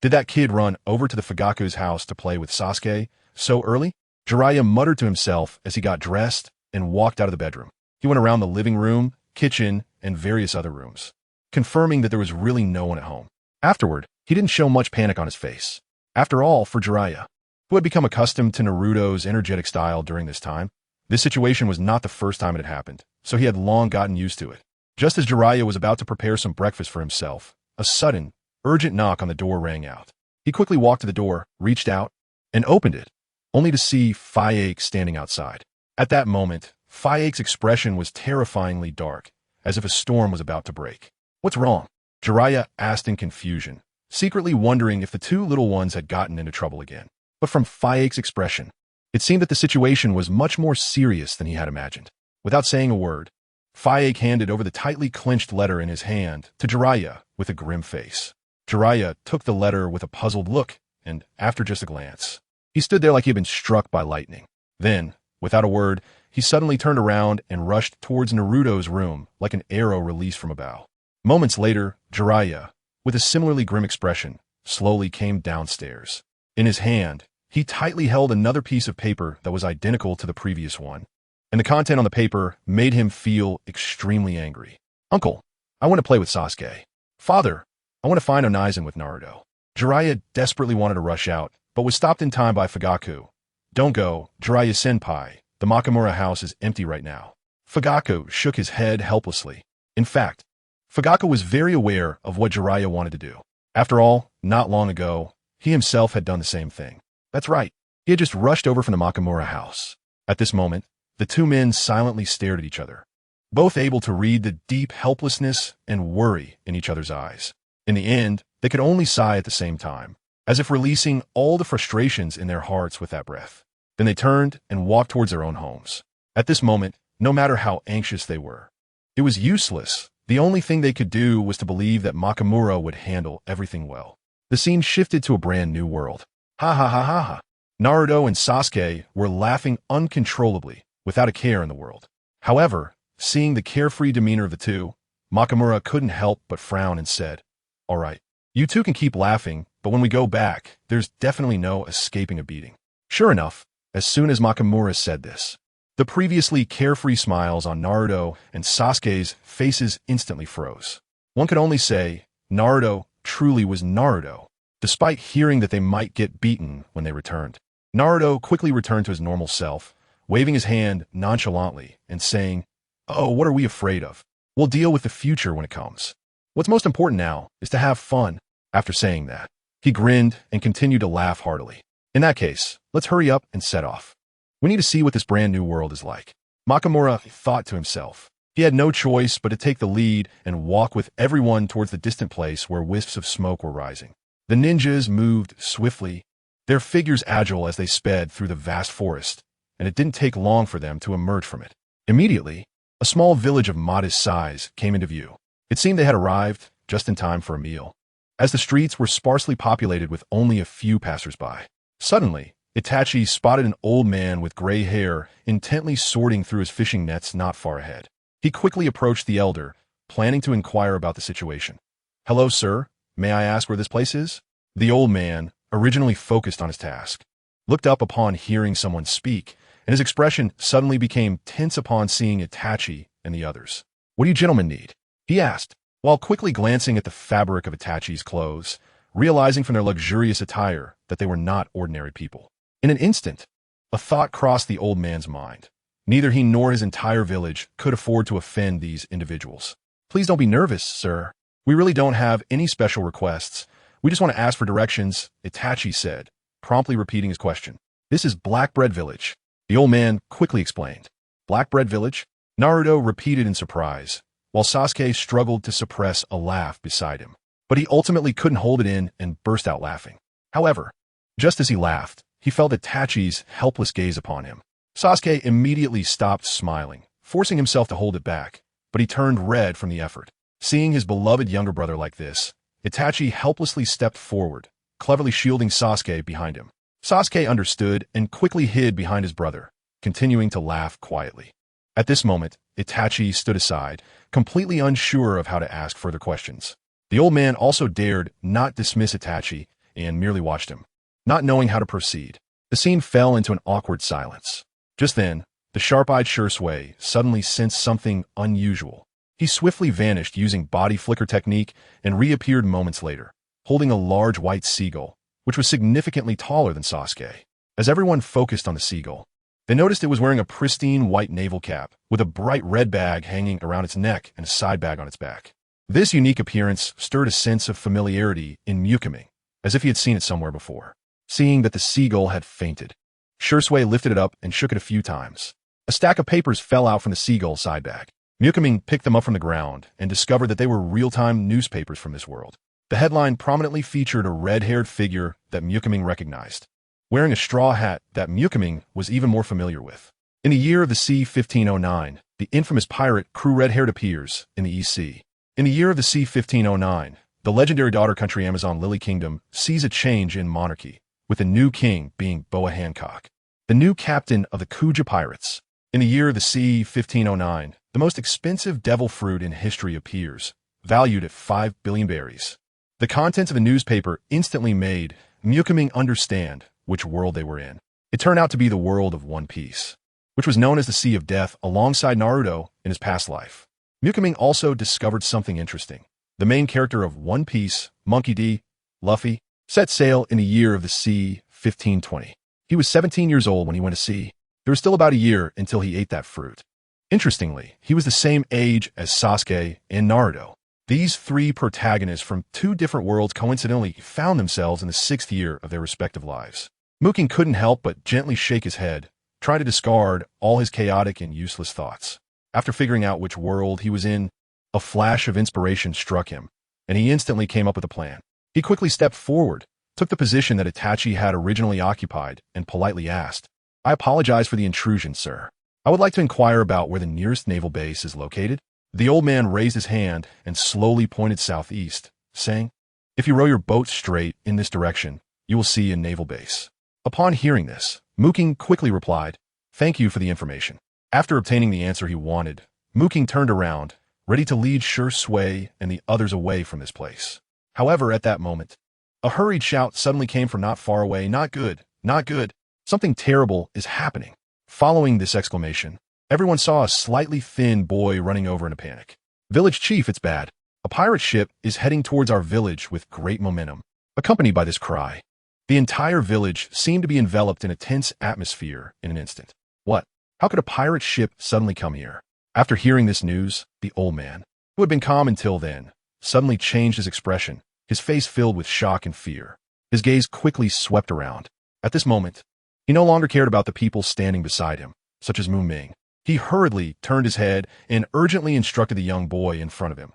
S1: Did that kid run over to the Fugaku's house to play with Sasuke so early? Jeriah muttered to himself as he got dressed and walked out of the bedroom. He went around the living room, kitchen, and various other rooms, confirming that there was really no one at home. Afterward, he didn't show much panic on his face. After all, for Jeriah, who had become accustomed to Naruto's energetic style during this time, this situation was not the first time it had happened, so he had long gotten used to it. Just as Jeriah was about to prepare some breakfast for himself, a sudden, urgent knock on the door rang out. He quickly walked to the door, reached out, and opened it, only to see Fyache standing outside. At that moment, Fyache's expression was terrifyingly dark, as if a storm was about to break. What's wrong? Jeriah asked in confusion, secretly wondering if the two little ones had gotten into trouble again. But from Fyache's expression, it seemed that the situation was much more serious than he had imagined. Without saying a word, Fyache handed over the tightly clenched letter in his hand to Jeriah with a grim face. Jeriah took the letter with a puzzled look, and after just a glance, he stood there like he had been struck by lightning. Then, without a word, he suddenly turned around and rushed towards Naruto's room like an arrow released from a bow. Moments later, Jeriah, with a similarly grim expression, slowly came downstairs. In his hand, he tightly held another piece of paper that was identical to the previous one, and the content on the paper made him feel extremely angry. "Uncle, I want to play with Sasuke. Father, I want to find Onizen with Naruto." Jeriah desperately wanted to rush out, but was stopped in time by Fugaku. "Don't go, Jiraiya-senpai. The Nakamura house is empty right now." Fugaku shook his head helplessly. In fact, Fugaku was very aware of what Jeriah wanted to do. After all, not long ago, he himself had done the same thing. That's right, he had just rushed over from the Nakamura house. At this moment, the two men silently stared at each other, both able to read the deep helplessness and worry in each other's eyes. In the end, they could only sigh at the same time, as if releasing all the frustrations in their hearts with that breath. Then they turned and walked towards their own homes. At this moment, no matter how anxious they were, it was useless. The only thing they could do was to believe that Nakamura would handle everything well. The scene shifted to a brand new world. Ha ha ha ha ha. Naruto and Sasuke were laughing uncontrollably, without a care in the world. However, seeing the carefree demeanor of the two, Nakamura couldn't help but frown and said, "All right, you two can keep laughing, but when we go back, there's definitely no escaping a beating." Sure enough, as soon as Nakamura said this, the previously carefree smiles on Naruto and Sasuke's faces instantly froze. One could only say, Naruto truly was Naruto, despite hearing that they might get beaten when they returned. Naruto quickly returned to his normal self, waving his hand nonchalantly and saying, "Oh, what are we afraid of? We'll deal with the future when it comes. What's most important now is to have fun." After saying that, he grinned and continued to laugh heartily. "In that case, let's hurry up and set off. We need to see what this brand new world is like." Nakamura thought to himself. He had no choice but to take the lead and walk with everyone towards the distant place where wisps of smoke were rising. The ninjas moved swiftly, their figures agile as they sped through the vast forest, and it didn't take long for them to emerge from it. Immediately, a small village of modest size came into view. It seemed they had arrived just in time for a meal, as the streets were sparsely populated with only a few passers-by. Suddenly, Itachi spotted an old man with gray hair intently sorting through his fishing nets not far ahead. He quickly approached the elder, planning to inquire about the situation. "Hello, sir. May I ask where this place is?" The old man, originally focused on his task, looked up upon hearing someone speak, and his expression suddenly became tense upon seeing Itachi and the others. "What do you gentlemen need?" he asked, while quickly glancing at the fabric of Itachi's clothes, realizing from their luxurious attire that they were not ordinary people. In an instant, a thought crossed the old man's mind. Neither he nor his entire village could afford to offend these individuals. "Please don't be nervous, sir. We really don't have any special requests. We just want to ask for directions," Itachi said, promptly repeating his question. "This is Blackbread Village," the old man quickly explained. "Blackbread Village?" Naruto repeated in surprise, while Sasuke struggled to suppress a laugh beside him. But he ultimately couldn't hold it in and burst out laughing. However, just as he laughed, he felt Itachi's helpless gaze upon him. Sasuke immediately stopped smiling, forcing himself to hold it back, but he turned red from the effort. Seeing his beloved younger brother like this, Itachi helplessly stepped forward, cleverly shielding Sasuke behind him. Sasuke understood and quickly hid behind his brother, continuing to laugh quietly. At this moment, Itachi stood aside, completely unsure of how to ask further questions. The old man also dared not dismiss Itachi and merely watched him, not knowing how to proceed. The scene fell into an awkward silence. Just then, the sharp-eyed Shisui suddenly sensed something unusual. He swiftly vanished using body flicker technique and reappeared moments later, holding a large white seagull, which was significantly taller than Sasuke. As everyone focused on the seagull, they noticed it was wearing a pristine white naval cap with a bright red bag hanging around its neck and a side bag on its back. This unique appearance stirred a sense of familiarity in Ming, as if he had seen it somewhere before. Seeing that the seagull had fainted, Shisui lifted it up and shook it a few times. A stack of papers fell out from the seagull's side bag. Ming picked them up from the ground and discovered that they were real-time newspapers from this world. The headline prominently featured a red-haired figure that Ming recognized, wearing a straw hat that Ming was even more familiar with. In the year of the sea 1509, the infamous pirate Crew Red-Haired appears in the East Sea. In the year of the sea 1509, the legendary daughter country Amazon Lily Kingdom sees a change in monarchy, with the new king being Boa Hancock, the new captain of the Kuja pirates. In the year of the sea 1509, the most expensive devil fruit in history appears, valued at 5 billion berries. The contents of a newspaper instantly made Ming understand which world they were in. It turned out to be the world of One Piece, which was known as the Sea of Death alongside Naruto in his past life. Ming also discovered something interesting. The main character of One Piece, Monkey D. Luffy, set sail in the year of the sea 1520. He was 17 years old when he went to sea. There was still about a year until he ate that fruit. Interestingly, he was the same age as Sasuke and Naruto. These three protagonists from two different worlds coincidentally found themselves in the 6th year of their respective lives. Ming couldn't help but gently shake his head, trying to discard all his chaotic and useless thoughts. After figuring out which world he was in, a flash of inspiration struck him, and he instantly came up with a plan. He quickly stepped forward, took the position that Itachi had originally occupied, and politely asked, "I apologize for the intrusion, sir. I would like to inquire about where the nearest naval base is located." The old man raised his hand and slowly pointed southeast, saying, "If you row your boat straight in this direction, you will see a naval base." Upon hearing this, Ming quickly replied, "Thank you for the information." After obtaining the answer he wanted, Ming turned around, ready to lead Shisui and the others away from this place. However, at that moment, a hurried shout suddenly came from not far away. "Not good, not good. Something terrible is happening." Following this exclamation, everyone saw a slightly thin boy running over in a panic. "Village chief, it's bad. A pirate ship is heading towards our village with great momentum." Accompanied by this cry, the entire village seemed to be enveloped in a tense atmosphere in an instant. What? How could a pirate ship suddenly come here? After hearing this news, the old man, who had been calm until then, suddenly changed his expression, his face filled with shock and fear. His gaze quickly swept around. At this moment, he no longer cared about the people standing beside him, such as Ming. He hurriedly turned his head and urgently instructed the young boy in front of him,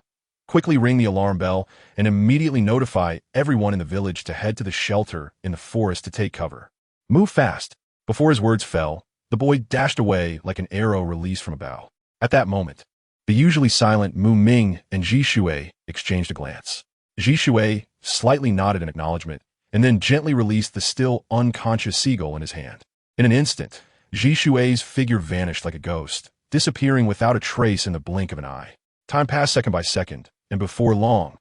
S1: "Quickly ring the alarm bell and immediately notify everyone in the village to head to the shelter in the forest to take cover. Move fast." Before his words fell, the boy dashed away like an arrow released from a bow. At that moment, the usually silent Ming and Shisui exchanged a glance. Shisui slightly nodded in acknowledgement and then gently released the still unconscious seagull in his hand. In an instant, Jisui's figure vanished like a ghost, disappearing without a trace in the blink of an eye. Time passed second by second, and before long,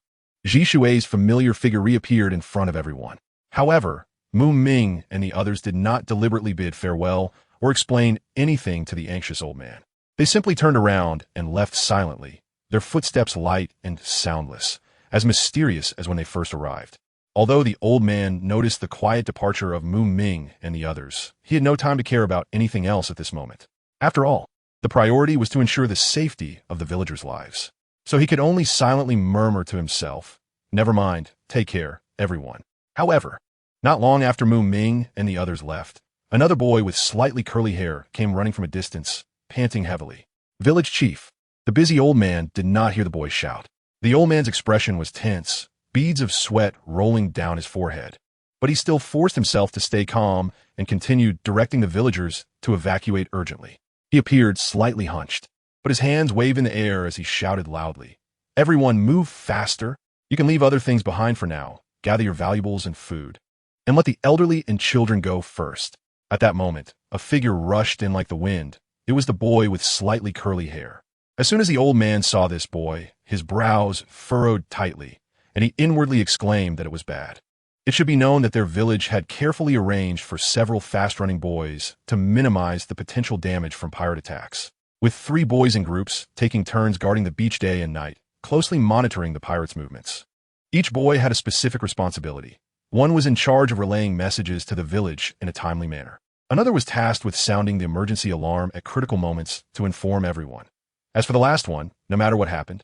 S1: Jisui's familiar figure reappeared in front of everyone. However, Ming and the others did not deliberately bid farewell or explain anything to the anxious old man. They simply turned around and left silently, their footsteps light and soundless, as mysterious as when they first arrived. Although the old man noticed the quiet departure of Ming and the others, he had no time to care about anything else at this moment. After all, the priority was to ensure the safety of the villagers' lives. So he could only silently murmur to himself, "Never mind, take care, everyone." However, not long after Ming and the others left, another boy with slightly curly hair came running from a distance, panting heavily. "Village chief." The busy old man did not hear the boy shout. The old man's expression was tense, beads of sweat rolling down his forehead. But he still forced himself to stay calm and continued directing the villagers to evacuate urgently. He appeared slightly hunched, but his hands waved in the air as he shouted loudly, "Everyone move faster. You can leave other things behind for now. Gather your valuables and food. And let the elderly and children go first." At that moment, a figure rushed in like the wind. It was the boy with slightly curly hair. As soon as the old man saw this boy, his brows furrowed tightly, and he inwardly exclaimed that it was bad. It should be known that their village had carefully arranged for several fast-running boys to minimize the potential damage from pirate attacks, with 3 boys in groups taking turns guarding the beach day and night, closely monitoring the pirates' movements. Each boy had a specific responsibility. One was in charge of relaying messages to the village in a timely manner. Another was tasked with sounding the emergency alarm at critical moments to inform everyone. As for the last one, no matter what happened,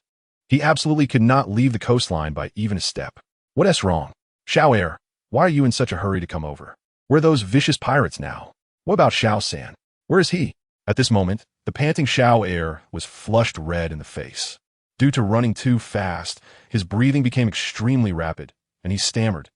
S1: he absolutely could not leave the coastline by even a step. "What's wrong? Xiao, why are you in such a hurry to come over? Where are those vicious pirates now? What about Xiao-san? Where is he?" At this moment, the panting Xiao was flushed red in the face. Due to running too fast, his breathing became extremely rapid, and he stammered,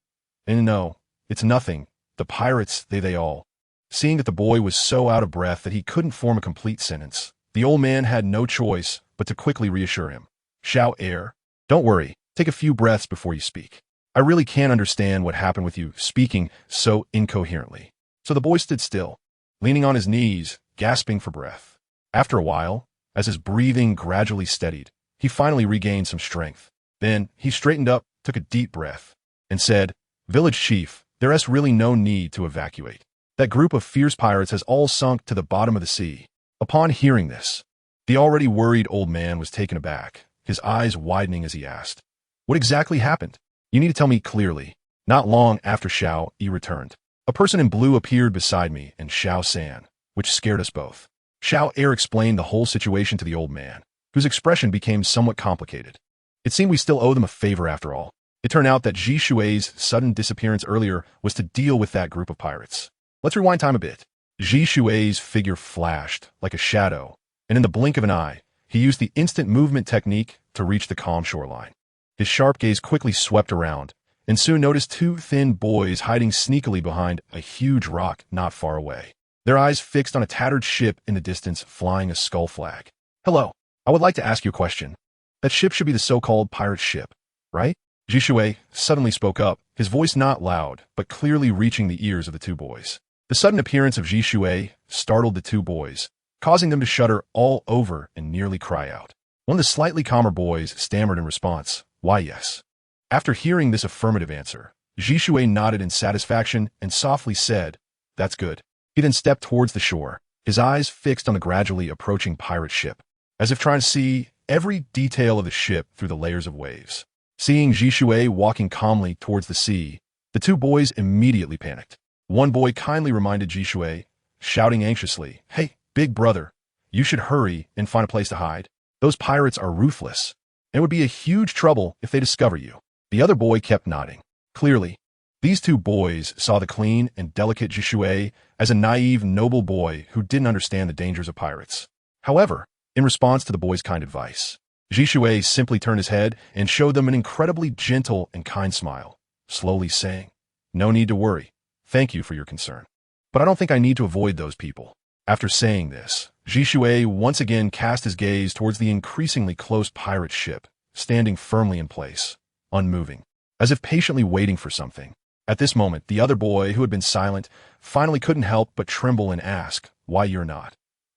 S1: "No, it's nothing. The pirates, they all." Seeing that the boy was so out of breath that he couldn't form a complete sentence, the old man had no choice but to quickly reassure him. "Xiao, don't worry. Take a few breaths before you speak. I really can't understand what happened with you speaking so incoherently. So the boy stood still, leaning on his knees, gasping for breath. After a while, as his breathing gradually steadied, he finally regained some strength. Then he straightened up, took a deep breath, and said, "Village chief, there is really no need to evacuate. That group of fierce pirates has all sunk to the bottom of the sea." Upon hearing this, the already worried old man was taken aback, his eyes widening as he asked, "What exactly happened? You need to tell me clearly." Not long after Xiao Yi returned, a person in blue appeared beside me and Xiao San, which scared us both. Xiao Air explained the whole situation to the old man, whose expression became somewhat complicated. It seemed we still owe them a favor after all. It turned out that Jishui's sudden disappearance earlier was to deal with that group of pirates. Let's rewind time a bit. Jishui's figure flashed like a shadow, and in the blink of an eye, he used the instant movement technique to reach the calm shoreline. His sharp gaze quickly swept around, and soon noticed two thin boys hiding sneakily behind a huge rock not far away, their eyes fixed on a tattered ship in the distance flying a skull flag. "Hello, I would like to ask you a question. That ship should be the so-called pirate ship, right?" Jishui suddenly spoke up, his voice not loud, but clearly reaching the ears of the two boys. The sudden appearance of Jishui startled the two boys, causing them to shudder all over and nearly cry out. One of the slightly calmer boys stammered in response, "Why, yes." After hearing this affirmative answer, Jishui nodded in satisfaction and softly said, "That's good." He then stepped towards the shore, his eyes fixed on the gradually approaching pirate ship, as if trying to see every detail of the ship through the layers of waves. Seeing Jishui walking calmly towards the sea, the two boys immediately panicked. One boy kindly reminded Jishui, shouting anxiously, "Hey, big brother, you should hurry and find a place to hide. Those pirates are ruthless, and it would be a huge trouble if they discover you." The other boy kept nodding. Clearly, these two boys saw the clean and delicate Jishui as a naive, noble boy who didn't understand the dangers of pirates. However, in response to the boy's kind advice, Jishui simply turned his head and showed them an incredibly gentle and kind smile, slowly saying, "No need to worry. Thank you for your concern. But I don't think I need to avoid those people." After saying this, Jishui once again cast his gaze towards the increasingly close pirate ship, standing firmly in place, unmoving, as if patiently waiting for something. At this moment, the other boy, who had been silent, finally couldn't help but tremble and ask, "Why you're not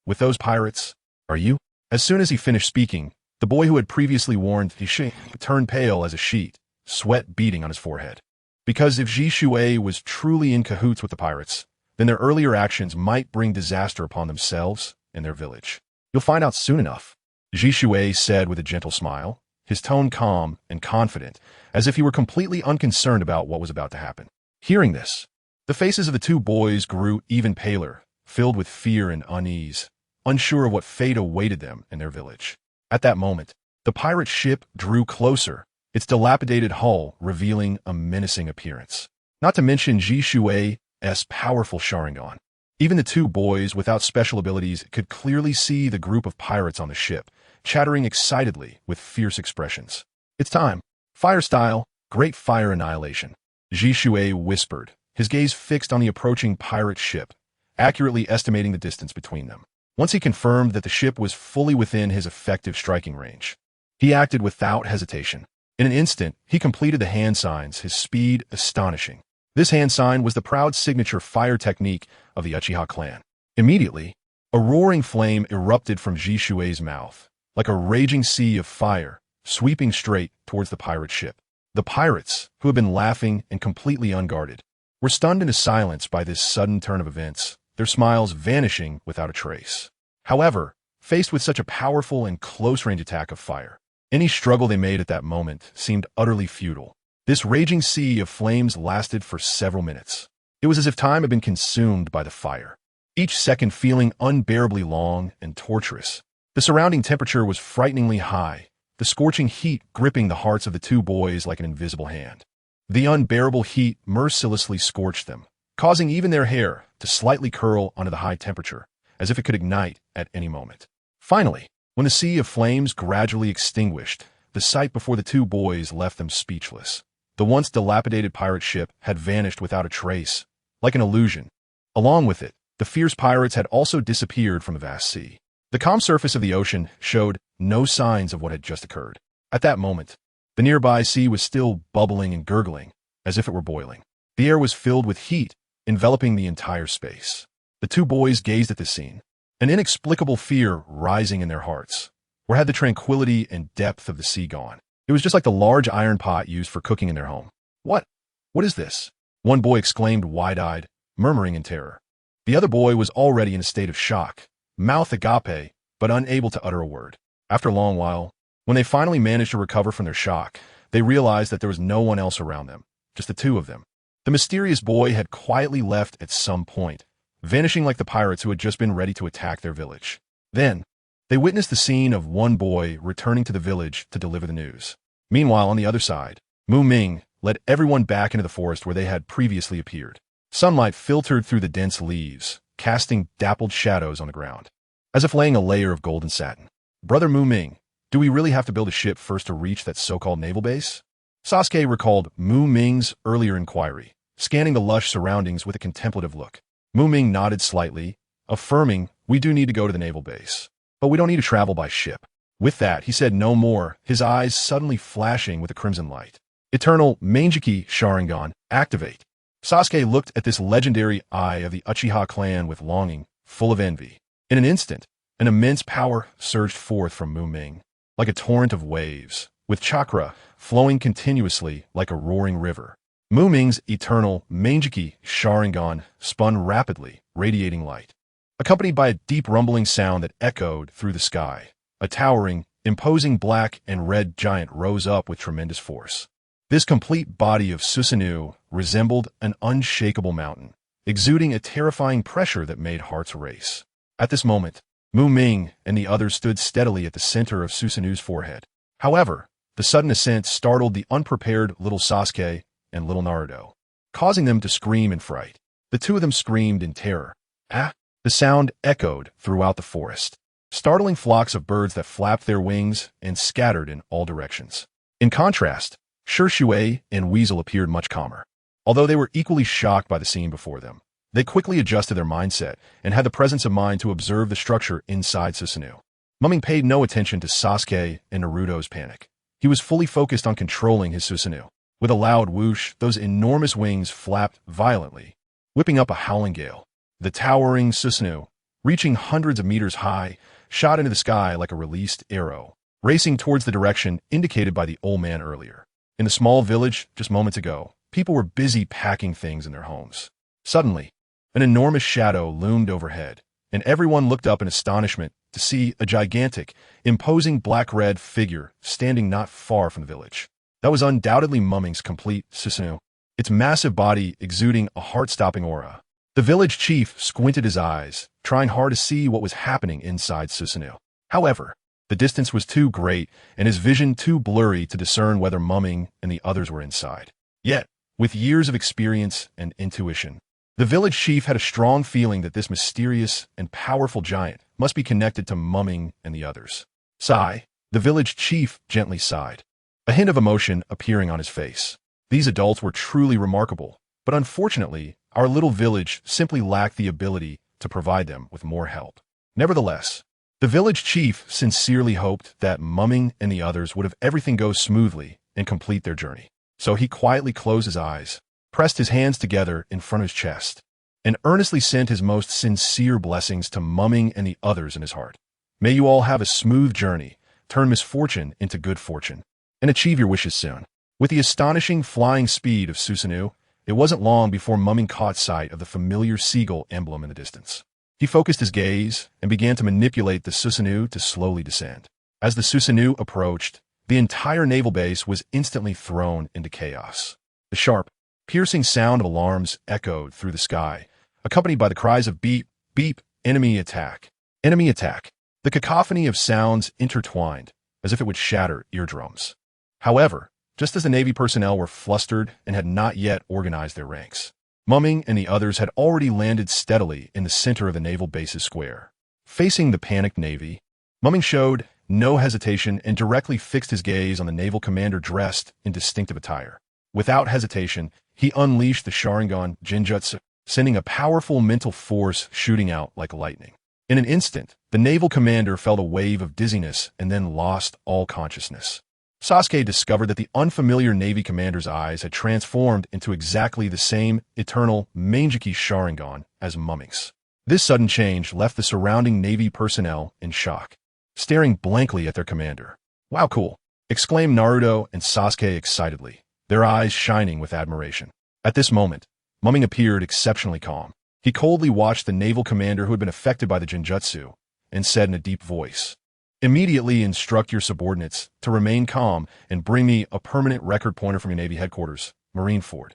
S1: with those pirates, are you?" As soon as he finished speaking, the boy who had previously warned Jishui turned pale as a sheet, sweat beading on his forehead. Because if Jishui was truly in cahoots with the pirates, then their earlier actions might bring disaster upon themselves and their village. "You'll find out soon enough," Jishui said with a gentle smile, his tone calm and confident, as if he were completely unconcerned about what was about to happen. Hearing this, the faces of the two boys grew even paler, filled with fear and unease, unsure of what fate awaited them in their village. At that moment, the pirate ship drew closer, its dilapidated hull revealing a menacing appearance. Not to mention Jishui's powerful Sharingan. Even the two boys without special abilities could clearly see the group of pirates on the ship, chattering excitedly with fierce expressions. "It's time. Fire style, great fire annihilation," Jishui whispered, his gaze fixed on the approaching pirate ship, accurately estimating the distance between them. Once he confirmed that the ship was fully within his effective striking range, he acted without hesitation. In an instant, he completed the hand signs, his speed astonishing. This hand sign was the proud signature fire technique of the Uchiha clan. Immediately, a roaring flame erupted from Jishui's mouth, like a raging sea of fire, sweeping straight towards the pirate ship. The pirates, who had been laughing and completely unguarded, were stunned into silence by this sudden turn of events, their smiles vanishing without a trace. However, faced with such a powerful and close-range attack of fire, any struggle they made at that moment seemed utterly futile. This raging sea of flames lasted for several minutes. It was as if time had been consumed by the fire, each second feeling unbearably long and torturous. The surrounding temperature was frighteningly high, the scorching heat gripping the hearts of the two boys like an invisible hand. The unbearable heat mercilessly scorched them, causing even their hair to slightly curl under the high temperature, as if it could ignite at any moment. Finally, when the sea of flames gradually extinguished, the sight before the two boys left them speechless. The once dilapidated pirate ship had vanished without a trace, like an illusion. Along with it, the fierce pirates had also disappeared from the vast sea. The calm surface of the ocean showed no signs of what had just occurred. At that moment, The nearby sea was still bubbling and gurgling, as if it were boiling. The air was filled with heat, enveloping the entire space. The two boys gazed at this scene, an inexplicable fear rising in their hearts. Where had the tranquility and depth of the sea gone? It was just like the large iron pot used for cooking in their home. What? What is this? One boy exclaimed wide-eyed, murmuring in terror. The other boy was already in a state of shock, mouth agape, but unable to utter a word. After a long while, when they finally managed to recover from their shock, they realized that there was no one else around them, just the two of them. The mysterious boy had quietly left at some point, vanishing like the pirates who had just been ready to attack their village. Then, they witnessed the scene of one boy returning to the village to deliver the news. Meanwhile, on the other side, Ming led everyone back into the forest where they had previously appeared. Sunlight filtered through the dense leaves, casting dappled shadows on the ground, as if laying a layer of golden satin. Brother Ming, do we really have to build a ship first to reach that so-called naval base? Sasuke recalled Ming's earlier inquiry, scanning the lush surroundings with a contemplative look. Ming nodded slightly, affirming, we do need to go to the naval base, but we don't need to travel by ship. With that, he said no more, his eyes suddenly flashing with a crimson light. Eternal Mangekyō Sharingan, activate. Sasuke looked at this legendary eye of the Uchiha clan with longing, full of envy. In an instant, an immense power surged forth from Ming, like a torrent of waves, with chakra flowing continuously like a roaring river. Ming's eternal Mangekyō Sharingan spun rapidly, radiating light, accompanied by a deep rumbling sound that echoed through the sky. A towering, imposing black and red giant rose up with tremendous force. This complete body of Susanoo resembled an unshakable mountain, exuding a terrifying pressure that made hearts race. At this moment, Ming and the others stood steadily at the center of Susanoo's forehead. However, the sudden ascent startled the unprepared little Sasuke and little Naruto, causing them to scream in fright. The two of them screamed in terror. Ah! The sound echoed throughout the forest, startling flocks of birds that flapped their wings and scattered in all directions. In contrast, Shisui and Weasel appeared much calmer. Although they were equally shocked by the scene before them, they quickly adjusted their mindset and had the presence of mind to observe the structure inside Susanoo. Ming paid no attention to Sasuke and Naruto's panic. He was fully focused on controlling his Susanoo. With a loud whoosh, those enormous wings flapped violently, whipping up a howling gale. The towering Susanoo, reaching hundreds of meters high, shot into the sky like a released arrow, racing towards the direction indicated by the old man earlier. In the small village just moments ago, people were busy packing things in their homes. Suddenly, an enormous shadow loomed overhead, and everyone looked up in astonishment to see a gigantic, imposing black-red figure standing not far from the village. That was undoubtedly Ming's complete Susanoo, its massive body exuding a heart-stopping aura. The village chief squinted his eyes, trying hard to see what was happening inside Susanoo. However, the distance was too great and his vision too blurry to discern whether Ming and the others were inside. Yet, with years of experience and intuition, the village chief had a strong feeling that this mysterious and powerful giant must be connected to Ming and the others. Sigh, the village chief gently sighed, a hint of emotion appearing on his face. These adults were truly remarkable, but unfortunately, our little village simply lacked the ability to provide them with more help. Nevertheless, the village chief sincerely hoped that Ming and the others would have everything go smoothly and complete their journey. So he quietly closed his eyes, pressed his hands together in front of his chest, and earnestly sent his most sincere blessings to Ming and the others in his heart. May you all have a smooth journey, turn misfortune into good fortune, and achieve your wishes soon. With the astonishing flying speed of Susanoo, it wasn't long before Ming caught sight of the familiar seagull emblem in the distance. He focused his gaze and began to manipulate the Susanoo to slowly descend. As the Susanoo approached, the entire naval base was instantly thrown into chaos. The sharp, piercing sound of alarms echoed through the sky, accompanied by the cries of beep, beep, enemy attack, enemy attack. The cacophony of sounds intertwined, as if it would shatter eardrums. However, just as the Navy personnel were flustered and had not yet organized their ranks, Ming and the others had already landed steadily in the center of the naval base's square. Facing the panicked Navy, Ming showed no hesitation and directly fixed his gaze on the naval commander dressed in distinctive attire. Without hesitation, he unleashed the Sharingan Jinjutsu, sending a powerful mental force shooting out like lightning. In an instant, the naval commander felt a wave of dizziness and then lost all consciousness. Sasuke discovered that the unfamiliar Navy commander's eyes had transformed into exactly the same eternal Mangekyō Sharingan as Mumming's. This sudden change left the surrounding Navy personnel in shock, staring blankly at their commander. "Wow, cool!" exclaimed Naruto and Sasuke excitedly, their eyes shining with admiration. At this moment, Mumming appeared exceptionally calm. He coldly watched the naval commander who had been affected by the Genjutsu and said in a deep voice, "Immediately instruct your subordinates to remain calm and bring me a permanent record pointer from your Navy headquarters, Marineford."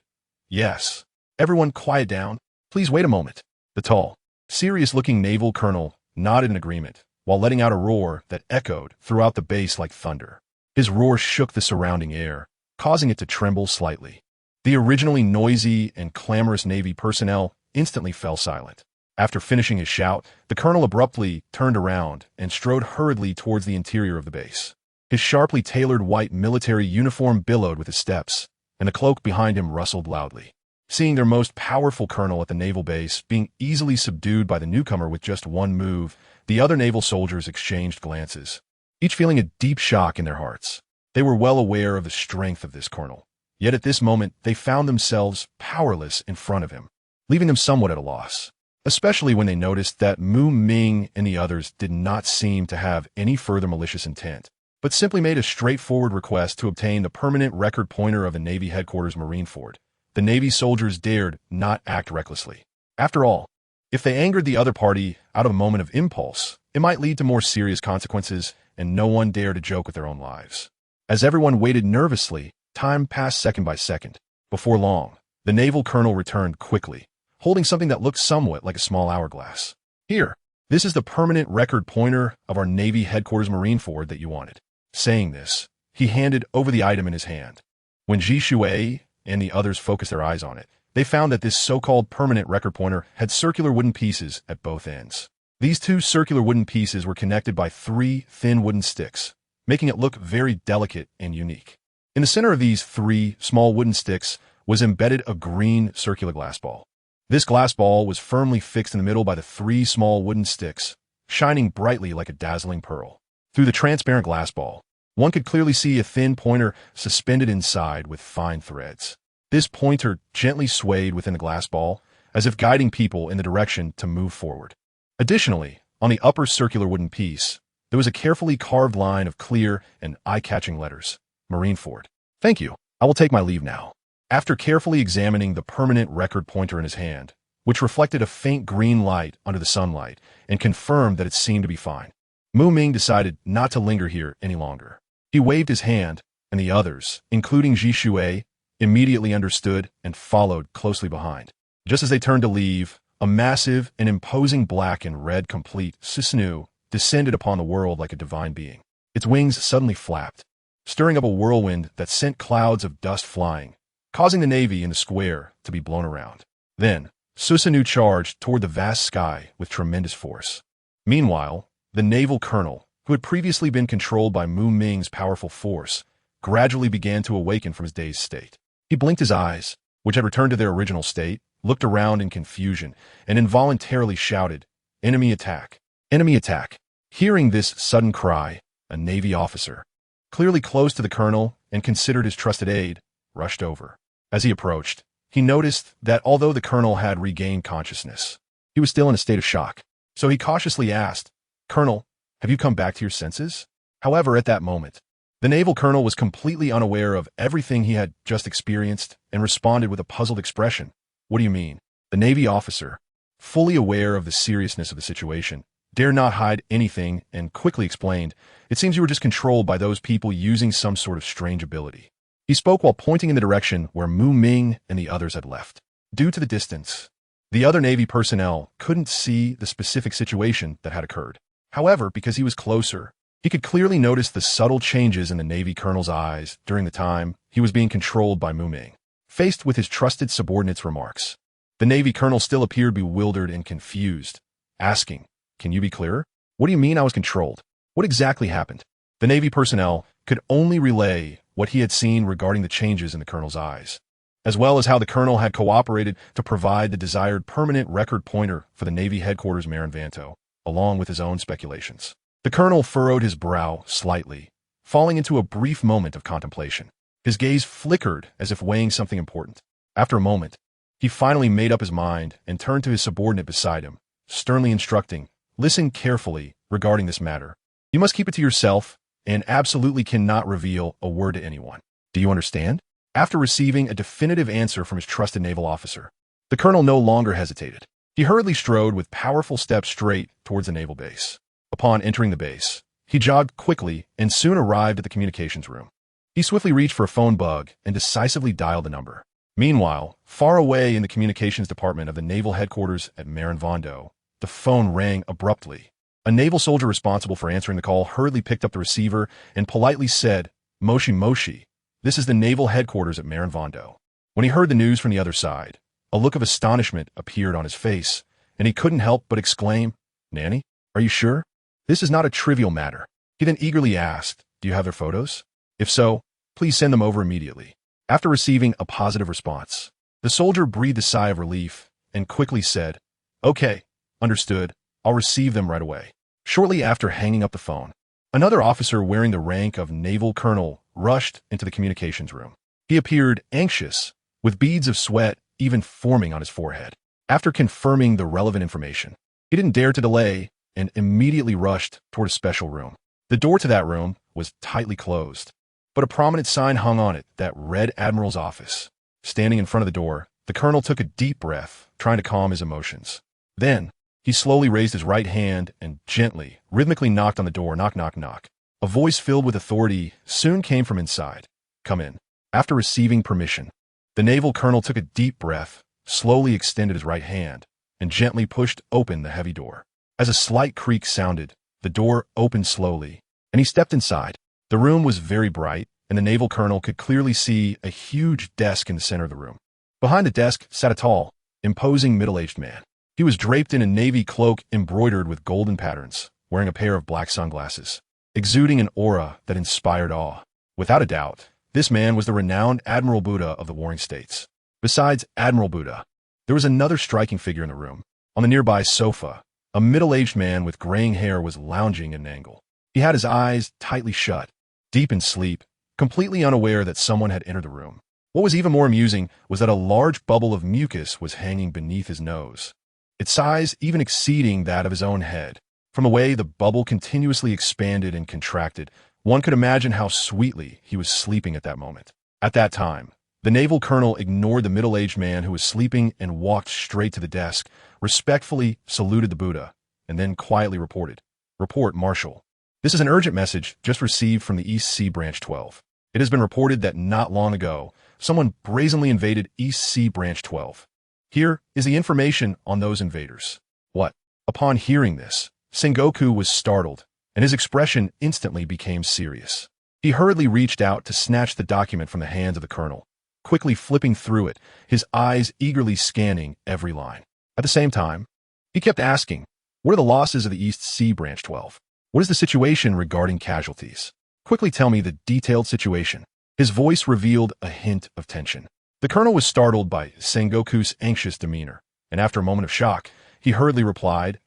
S1: "Yes. Everyone quiet down. Please wait a moment." The tall, serious-looking naval colonel nodded in agreement, while letting out a roar that echoed throughout the base like thunder. His roar shook the surrounding air, causing it to tremble slightly. The originally noisy and clamorous Navy personnel instantly fell silent. After finishing his shout, the colonel abruptly turned around and strode hurriedly towards the interior of the base. His sharply tailored white military uniform billowed with his steps, and the cloak behind him rustled loudly. Seeing their most powerful colonel at the naval base being easily subdued by the newcomer with just one move, the other naval soldiers exchanged glances, each feeling a deep shock in their hearts. They were well aware of the strength of this colonel, yet at this moment they found themselves powerless in front of him, leaving them somewhat at a loss, especially when they noticed that Ming and the others did not seem to have any further malicious intent, but simply made a straightforward request to obtain the permanent record pointer of the Navy headquarters Marineford. The Navy soldiers dared not act recklessly. After all, if they angered the other party out of a moment of impulse, it might lead to more serious consequences, and no one dared to joke with their own lives. As everyone waited nervously, time passed second by second. Before long, the naval colonel returned quickly, holding something that looked somewhat like a small hourglass. "Here, this is the permanent record pointer of our Navy headquarters Marineford that you wanted." Saying this, he handed over the item in his hand. When Shisui and the others focused their eyes on it, they found that this so-called permanent record pointer had circular wooden pieces at both ends. These two circular wooden pieces were connected by 3 thin wooden sticks, making it look very delicate and unique. In the center of these 3 small wooden sticks was embedded a green circular glass ball. This glass ball was firmly fixed in the middle by the 3 small wooden sticks, shining brightly like a dazzling pearl. Through the transparent glass ball, one could clearly see a thin pointer suspended inside with fine threads. This pointer gently swayed within the glass ball, as if guiding people in the direction to move forward. Additionally, on the upper circular wooden piece, there was a carefully carved line of clear and eye-catching letters, Marineford. "Thank you. I will take my leave now." After carefully examining the permanent record pointer in his hand, which reflected a faint green light under the sunlight and confirmed that it seemed to be fine, Ming decided not to linger here any longer. He waved his hand, and the others, including Shisui, immediately understood and followed closely behind. Just as they turned to leave, a massive and imposing black and red complete Susanoo descended upon the world like a divine being. Its wings suddenly flapped, stirring up a whirlwind that sent clouds of dust flying, causing the Navy in the square to be blown around. Then, Susanoo charged toward the vast sky with tremendous force. Meanwhile, the naval colonel, who had previously been controlled by Ming's powerful force, gradually began to awaken from his dazed state. He blinked his eyes, which had returned to their original state, looked around in confusion, and involuntarily shouted, "Enemy attack! Enemy attack!" Hearing this sudden cry, a Navy officer, clearly close to the colonel and considered his trusted aide, rushed over. As he approached, he noticed that although the colonel had regained consciousness, he was still in a state of shock. So he cautiously asked, "Colonel, have you come back to your senses?" However, at that moment, the naval colonel was completely unaware of everything he had just experienced and responded with a puzzled expression. "What do you mean?" The Navy officer, fully aware of the seriousness of the situation, dared not hide anything and quickly explained, "It seems you were just controlled by those people using some sort of strange ability." He spoke while pointing in the direction where Ming and the others had left. Due to the distance, the other Navy personnel couldn't see the specific situation that had occurred. However, because he was closer, he could clearly notice the subtle changes in the Navy colonel's eyes during the time he was being controlled by Ming. Faced with his trusted subordinate's remarks, the Navy colonel still appeared bewildered and confused, asking, "Can you be clearer? What do you mean I was controlled? What exactly happened?" The Navy personnel could only relay what he had seen regarding the changes in the colonel's eyes, as well as how the colonel had cooperated to provide the desired permanent record pointer for the Navy headquarters Marineford, along with his own speculations. The colonel furrowed his brow slightly, falling into a brief moment of contemplation. His gaze flickered as if weighing something important. After a moment, he finally made up his mind and turned to his subordinate beside him, sternly instructing, "Listen carefully regarding this matter. You must keep it to yourself and absolutely cannot reveal a word to anyone. Do you understand?" After receiving a definitive answer from his trusted naval officer, the colonel no longer hesitated. He hurriedly strode with powerful steps straight towards the naval base. Upon entering the base, he jogged quickly and soon arrived at the communications room. He swiftly reached for a phone bug and decisively dialed the number. Meanwhile, far away in the communications department of the naval headquarters at Vondo, the phone rang abruptly. A naval soldier responsible for answering the call hurriedly picked up the receiver and politely said, "Moshi Moshi, this is the naval headquarters at Vondo." When he heard the news from the other side, a look of astonishment appeared on his face, and he couldn't help but exclaim, "Nanny, are you sure? This is not a trivial matter." He then eagerly asked, "Do you have their photos? If so, please send them over immediately." After receiving a positive response, the soldier breathed a sigh of relief and quickly said, "Okay, understood. I'll receive them right away." Shortly after hanging up the phone, another officer wearing the rank of naval colonel rushed into the communications room. He appeared anxious, with beads of sweat even forming on his forehead. After confirming the relevant information, he didn't dare to delay and immediately rushed toward a special room. The door to that room was tightly closed, but a prominent sign hung on it that read Admiral's office. Standing in front of the door, the colonel took a deep breath, trying to calm his emotions. Then, he slowly raised his right hand and gently, rhythmically knocked on the door, knock, knock, knock. A voice filled with authority soon came from inside. "Come in." After receiving permission, the naval colonel took a deep breath, slowly extended his right hand, and gently pushed open the heavy door. As a slight creak sounded, the door opened slowly, and he stepped inside. The room was very bright, and the naval colonel could clearly see a huge desk in the center of the room. Behind the desk sat a tall, imposing middle-aged man. He was draped in a navy cloak embroidered with golden patterns, wearing a pair of black sunglasses, exuding an aura that inspired awe. Without a doubt, this man was the renowned Admiral Buddha of the Warring States. Besides Admiral Buddha, there was another striking figure in the room. On the nearby sofa, a middle-aged man with graying hair was lounging at an angle. He had his eyes tightly shut, deep in sleep, completely unaware that someone had entered the room. What was even more amusing was that a large bubble of mucus was hanging beneath his nose, its size even exceeding that of his own head. From the way the bubble continuously expanded and contracted, one could imagine how sweetly he was sleeping at that moment. At that time, the naval colonel ignored the middle-aged man who was sleeping and walked straight to the desk, respectfully saluted the Buddha, and then quietly reported, "Report, Marshal. This is an urgent message just received from the East Sea Branch 12. It has been reported that not long ago, someone brazenly invaded East Sea Branch 12. Here is the information on those invaders." What? Upon hearing this, Sengoku was startled, and his expression instantly became serious. He hurriedly reached out to snatch the document from the hands of the colonel, quickly flipping through it, his eyes eagerly scanning every line. At the same time, he kept asking, "What are the losses of the East Sea Branch 12? What is the situation regarding casualties? Quickly tell me the detailed situation." His voice revealed a hint of tension. The colonel was startled by Sengoku's anxious demeanor, and after a moment of shock, he hurriedly replied,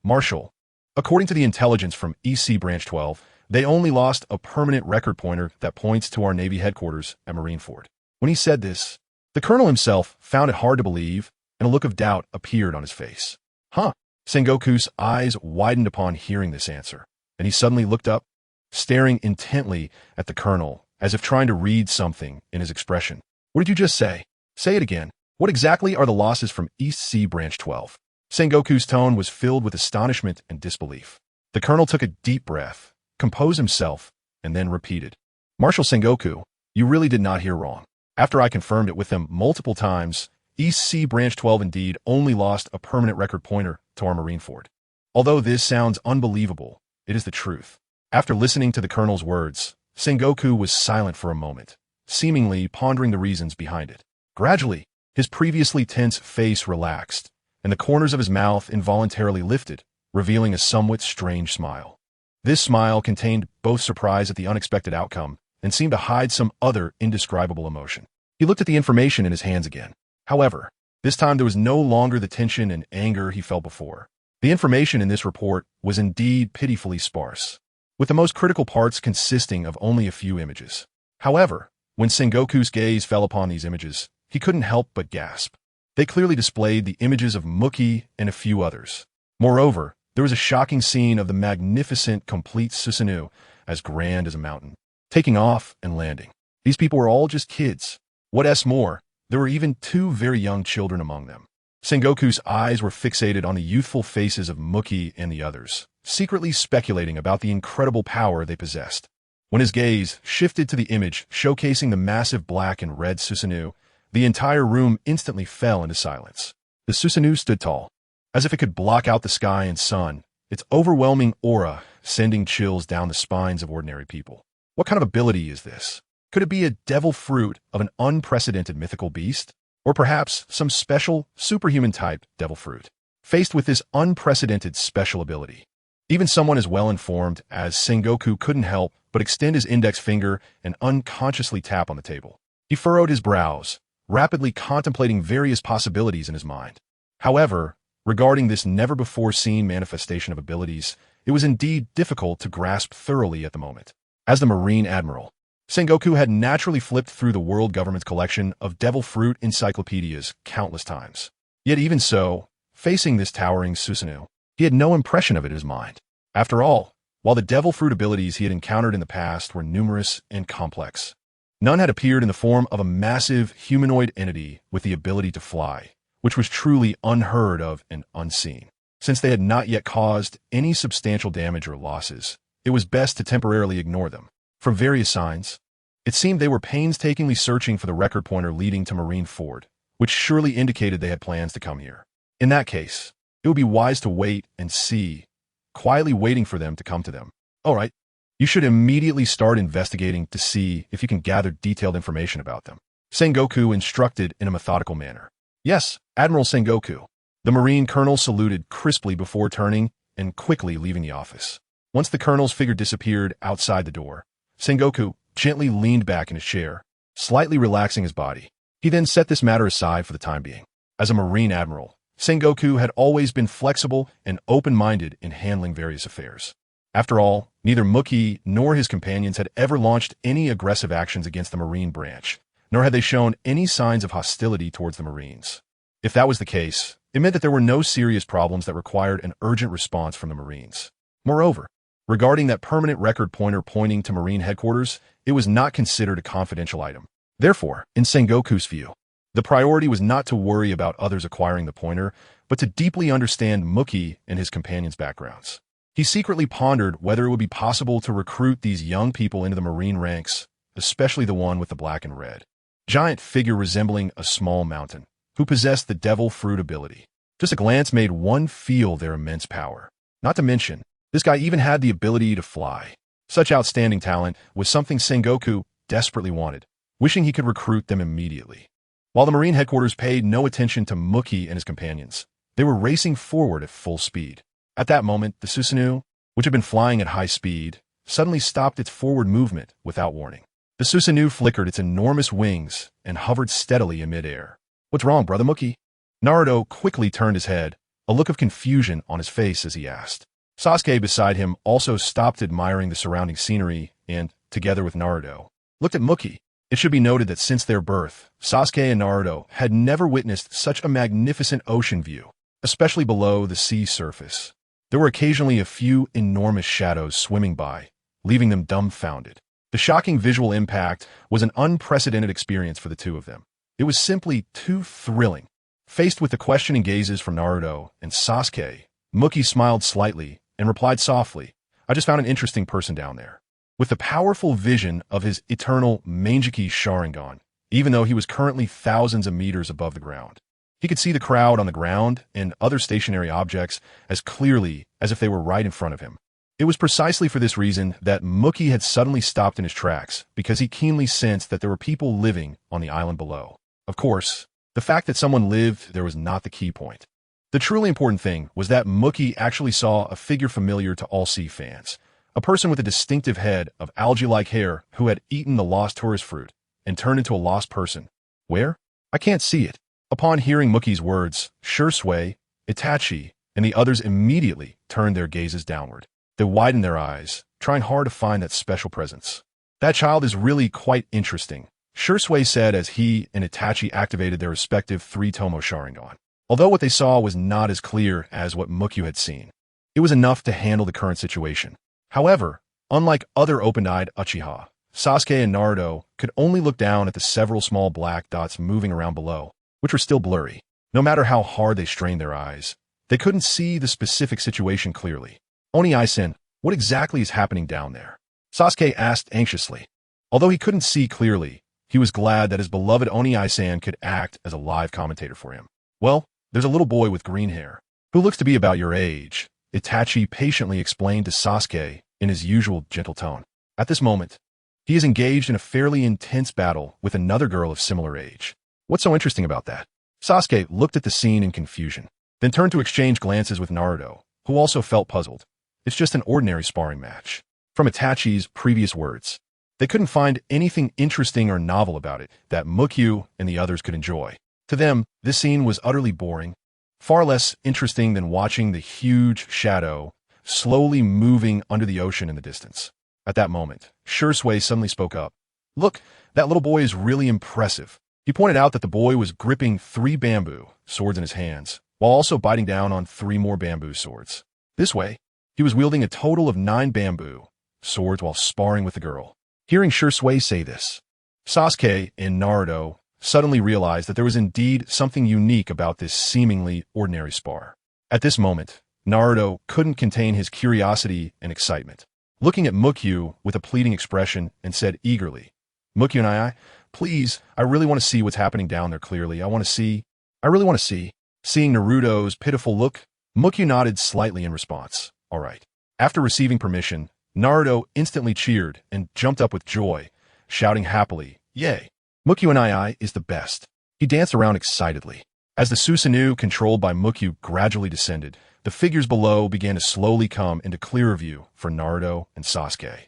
S1: Marshal, according to the intelligence from East Sea Branch 12, they only lost a permanent record pointer that points to our Navy headquarters at Marineford." When he said this, the colonel himself found it hard to believe, and a look of doubt appeared on his face. "Huh?" Sengoku's eyes widened upon hearing this answer, and he suddenly looked up, staring intently at the colonel, as if trying to read something in his expression. "What did you just say? Say it again. What exactly are the losses from East Sea Branch 12? Sengoku's tone was filled with astonishment and disbelief. The colonel took a deep breath, composed himself, and then repeated, "Marshal Sengoku, you really did not hear wrong. After I confirmed it with them multiple times, East Sea Branch 12 indeed only lost a permanent record pointer to our Marineford. Although this sounds unbelievable, it is the truth." After listening to the colonel's words, Sengoku was silent for a moment, seemingly pondering the reasons behind it. Gradually, his previously tense face relaxed, and the corners of his mouth involuntarily lifted, revealing a somewhat strange smile. This smile contained both surprise at the unexpected outcome and seemed to hide some other indescribable emotion. He looked at the information in his hands again. However, this time there was no longer the tension and anger he felt before. The information in this report was indeed pitifully sparse. with the most critical parts consisting of only a few images. However, when Sengoku's gaze fell upon these images, he couldn't help but gasp. They clearly displayed the images of Muki and a few others. Moreover, there was a shocking scene of the magnificent, complete Susanoo, as grand as a mountain, taking off and landing. These people were all just kids. What's more, there were even 2 very young children among them. Sengoku's eyes were fixated on the youthful faces of Muki and the others, secretly speculating about the incredible power they possessed. When his gaze shifted to the image showcasing the massive black and red Susanoo, the entire room instantly fell into silence. The Susanoo stood tall, as if it could block out the sky and sun, its overwhelming aura sending chills down the spines of ordinary people. What kind of ability is this? Could it be a devil fruit of an unprecedented mythical beast? Or perhaps some special, superhuman-type devil fruit? Faced with this unprecedented special ability, even someone as well-informed as Sengoku couldn't help but extend his index finger and unconsciously tap on the table. He furrowed his brows, rapidly contemplating various possibilities in his mind. However, regarding this never-before-seen manifestation of abilities, it was indeed difficult to grasp thoroughly at the moment. As the Marine Admiral, Sengoku had naturally flipped through the world government's collection of devil fruit encyclopedias countless times. Yet even so, facing this towering Susanoo, he had no impression of it in his mind. After all, while the devil fruit abilities he had encountered in the past were numerous and complex, none had appeared in the form of a massive humanoid entity with the ability to fly, which was truly unheard of and unseen. Since they had not yet caused any substantial damage or losses, it was best to temporarily ignore them. From various signs, it seemed they were painstakingly searching for the record pointer leading to Marine Ford, which surely indicated they had plans to come here. In that case, it would be wise to wait and see, quietly waiting for them to come to them. All right, you should immediately start investigating to see if you can gather detailed information about them, Sengoku instructed in a methodical manner. Yes, Admiral Sengoku. The Marine Colonel saluted crisply before turning and quickly leaving the office. Once the Colonel's figure disappeared outside the door, Sengoku gently leaned back in his chair, slightly relaxing his body. He then set this matter aside for the time being. As a Marine Admiral, Sengoku had always been flexible and open-minded in handling various affairs. After all, neither Muki nor his companions had ever launched any aggressive actions against the Marine branch, nor had they shown any signs of hostility towards the Marines. If that was the case, it meant that there were no serious problems that required an urgent response from the Marines. Moreover, regarding that permanent record pointer pointing to Marine headquarters, it was not considered a confidential item. Therefore, in Sengoku's view, the priority was not to worry about others acquiring the pointer, but to deeply understand Muki and his companions' backgrounds. He secretly pondered whether it would be possible to recruit these young people into the Marine ranks, especially the one with the black and red giant figure resembling a small mountain, who possessed the devil fruit ability. Just a glance made one feel their immense power. Not to mention, this guy even had the ability to fly. Such outstanding talent was something Sengoku desperately wanted, wishing he could recruit them immediately. While the Marine headquarters paid no attention to Muki and his companions, they were racing forward at full speed. At that moment, the Susanoo, which had been flying at high speed, suddenly stopped its forward movement without warning. The Susanoo flickered its enormous wings and hovered steadily in midair. "What's wrong, brother Muki?" Naruto quickly turned his head, a look of confusion on his face as he asked. Sasuke beside him also stopped admiring the surrounding scenery and, together with Naruto, looked at Muki. It should be noted that since their birth, Sasuke and Naruto had never witnessed such a magnificent ocean view, especially below the sea surface. There were occasionally a few enormous shadows swimming by, leaving them dumbfounded. The shocking visual impact was an unprecedented experience for the two of them. It was simply too thrilling. Faced with the questioning gazes from Naruto and Sasuke, Muki smiled slightly and replied softly, "I just found an interesting person down there." With the powerful vision of his eternal Mangekyō Sharingan, even though he was currently thousands of meters above the ground, he could see the crowd on the ground and other stationary objects as clearly as if they were right in front of him. It was precisely for this reason that Muki had suddenly stopped in his tracks, because he keenly sensed that there were people living on the island below. Of course, the fact that someone lived there was not the key point. The truly important thing was that Muki actually saw a figure familiar to all sea fans, a person with a distinctive head of algae-like hair who had eaten the lost tourist fruit and turned into a lost person. Where? I can't see it. Upon hearing Muki's words, Shisui, Itachi, and the others immediately turned their gazes downward. They widened their eyes, trying hard to find that special presence. That child is really quite interesting, Shisui said as he and Itachi activated their respective 3-Tomo Sharingan. Although what they saw was not as clear as what Mangekyō had seen, it was enough to handle the current situation. However, unlike other open-eyed Uchiha, Sasuke and Naruto could only look down at the several small black dots moving around below, which were still blurry. No matter how hard they strained their eyes, they couldn't see the specific situation clearly. Oni-san, what exactly is happening down there? Sasuke asked anxiously. Although he couldn't see clearly, he was glad that his beloved Oni-san could act as a live commentator for him. Well, there's a little boy with green hair, who looks to be about your age, Itachi patiently explained to Sasuke in his usual gentle tone. At this moment, he is engaged in a fairly intense battle with another girl of similar age. What's so interesting about that? Sasuke looked at the scene in confusion, then turned to exchange glances with Naruto, who also felt puzzled. It's just an ordinary sparring match. From Itachi's previous words, they couldn't find anything interesting or novel about it that Mangekyō and the others could enjoy. To them, this scene was utterly boring, far less interesting than watching the huge shadow slowly moving under the ocean in the distance. At that moment, Shisui suddenly spoke up. Look, that little boy is really impressive. He pointed out that the boy was gripping 3 bamboo swords in his hands, while also biting down on 3 more bamboo swords. This way, he was wielding a total of 9 bamboo swords while sparring with the girl. Hearing Shisui say this, Sasuke and Naruto suddenly realized that there was indeed something unique about this seemingly ordinary spar. At this moment, Naruto couldn't contain his curiosity and excitement, looking at Mangekyō with a pleading expression and said eagerly, Mangekyō and I, please, I really want to see what's happening down there clearly. I really want to see. Seeing Naruto's pitiful look, Mangekyō nodded slightly in response. All right. After receiving permission, Naruto instantly cheered and jumped up with joy, shouting happily, Yay! Mangekyō and I is the best. He danced around excitedly. As the Susanoo controlled by Mangekyō gradually descended, the figures below began to slowly come into clearer view for Naruto and Sasuke.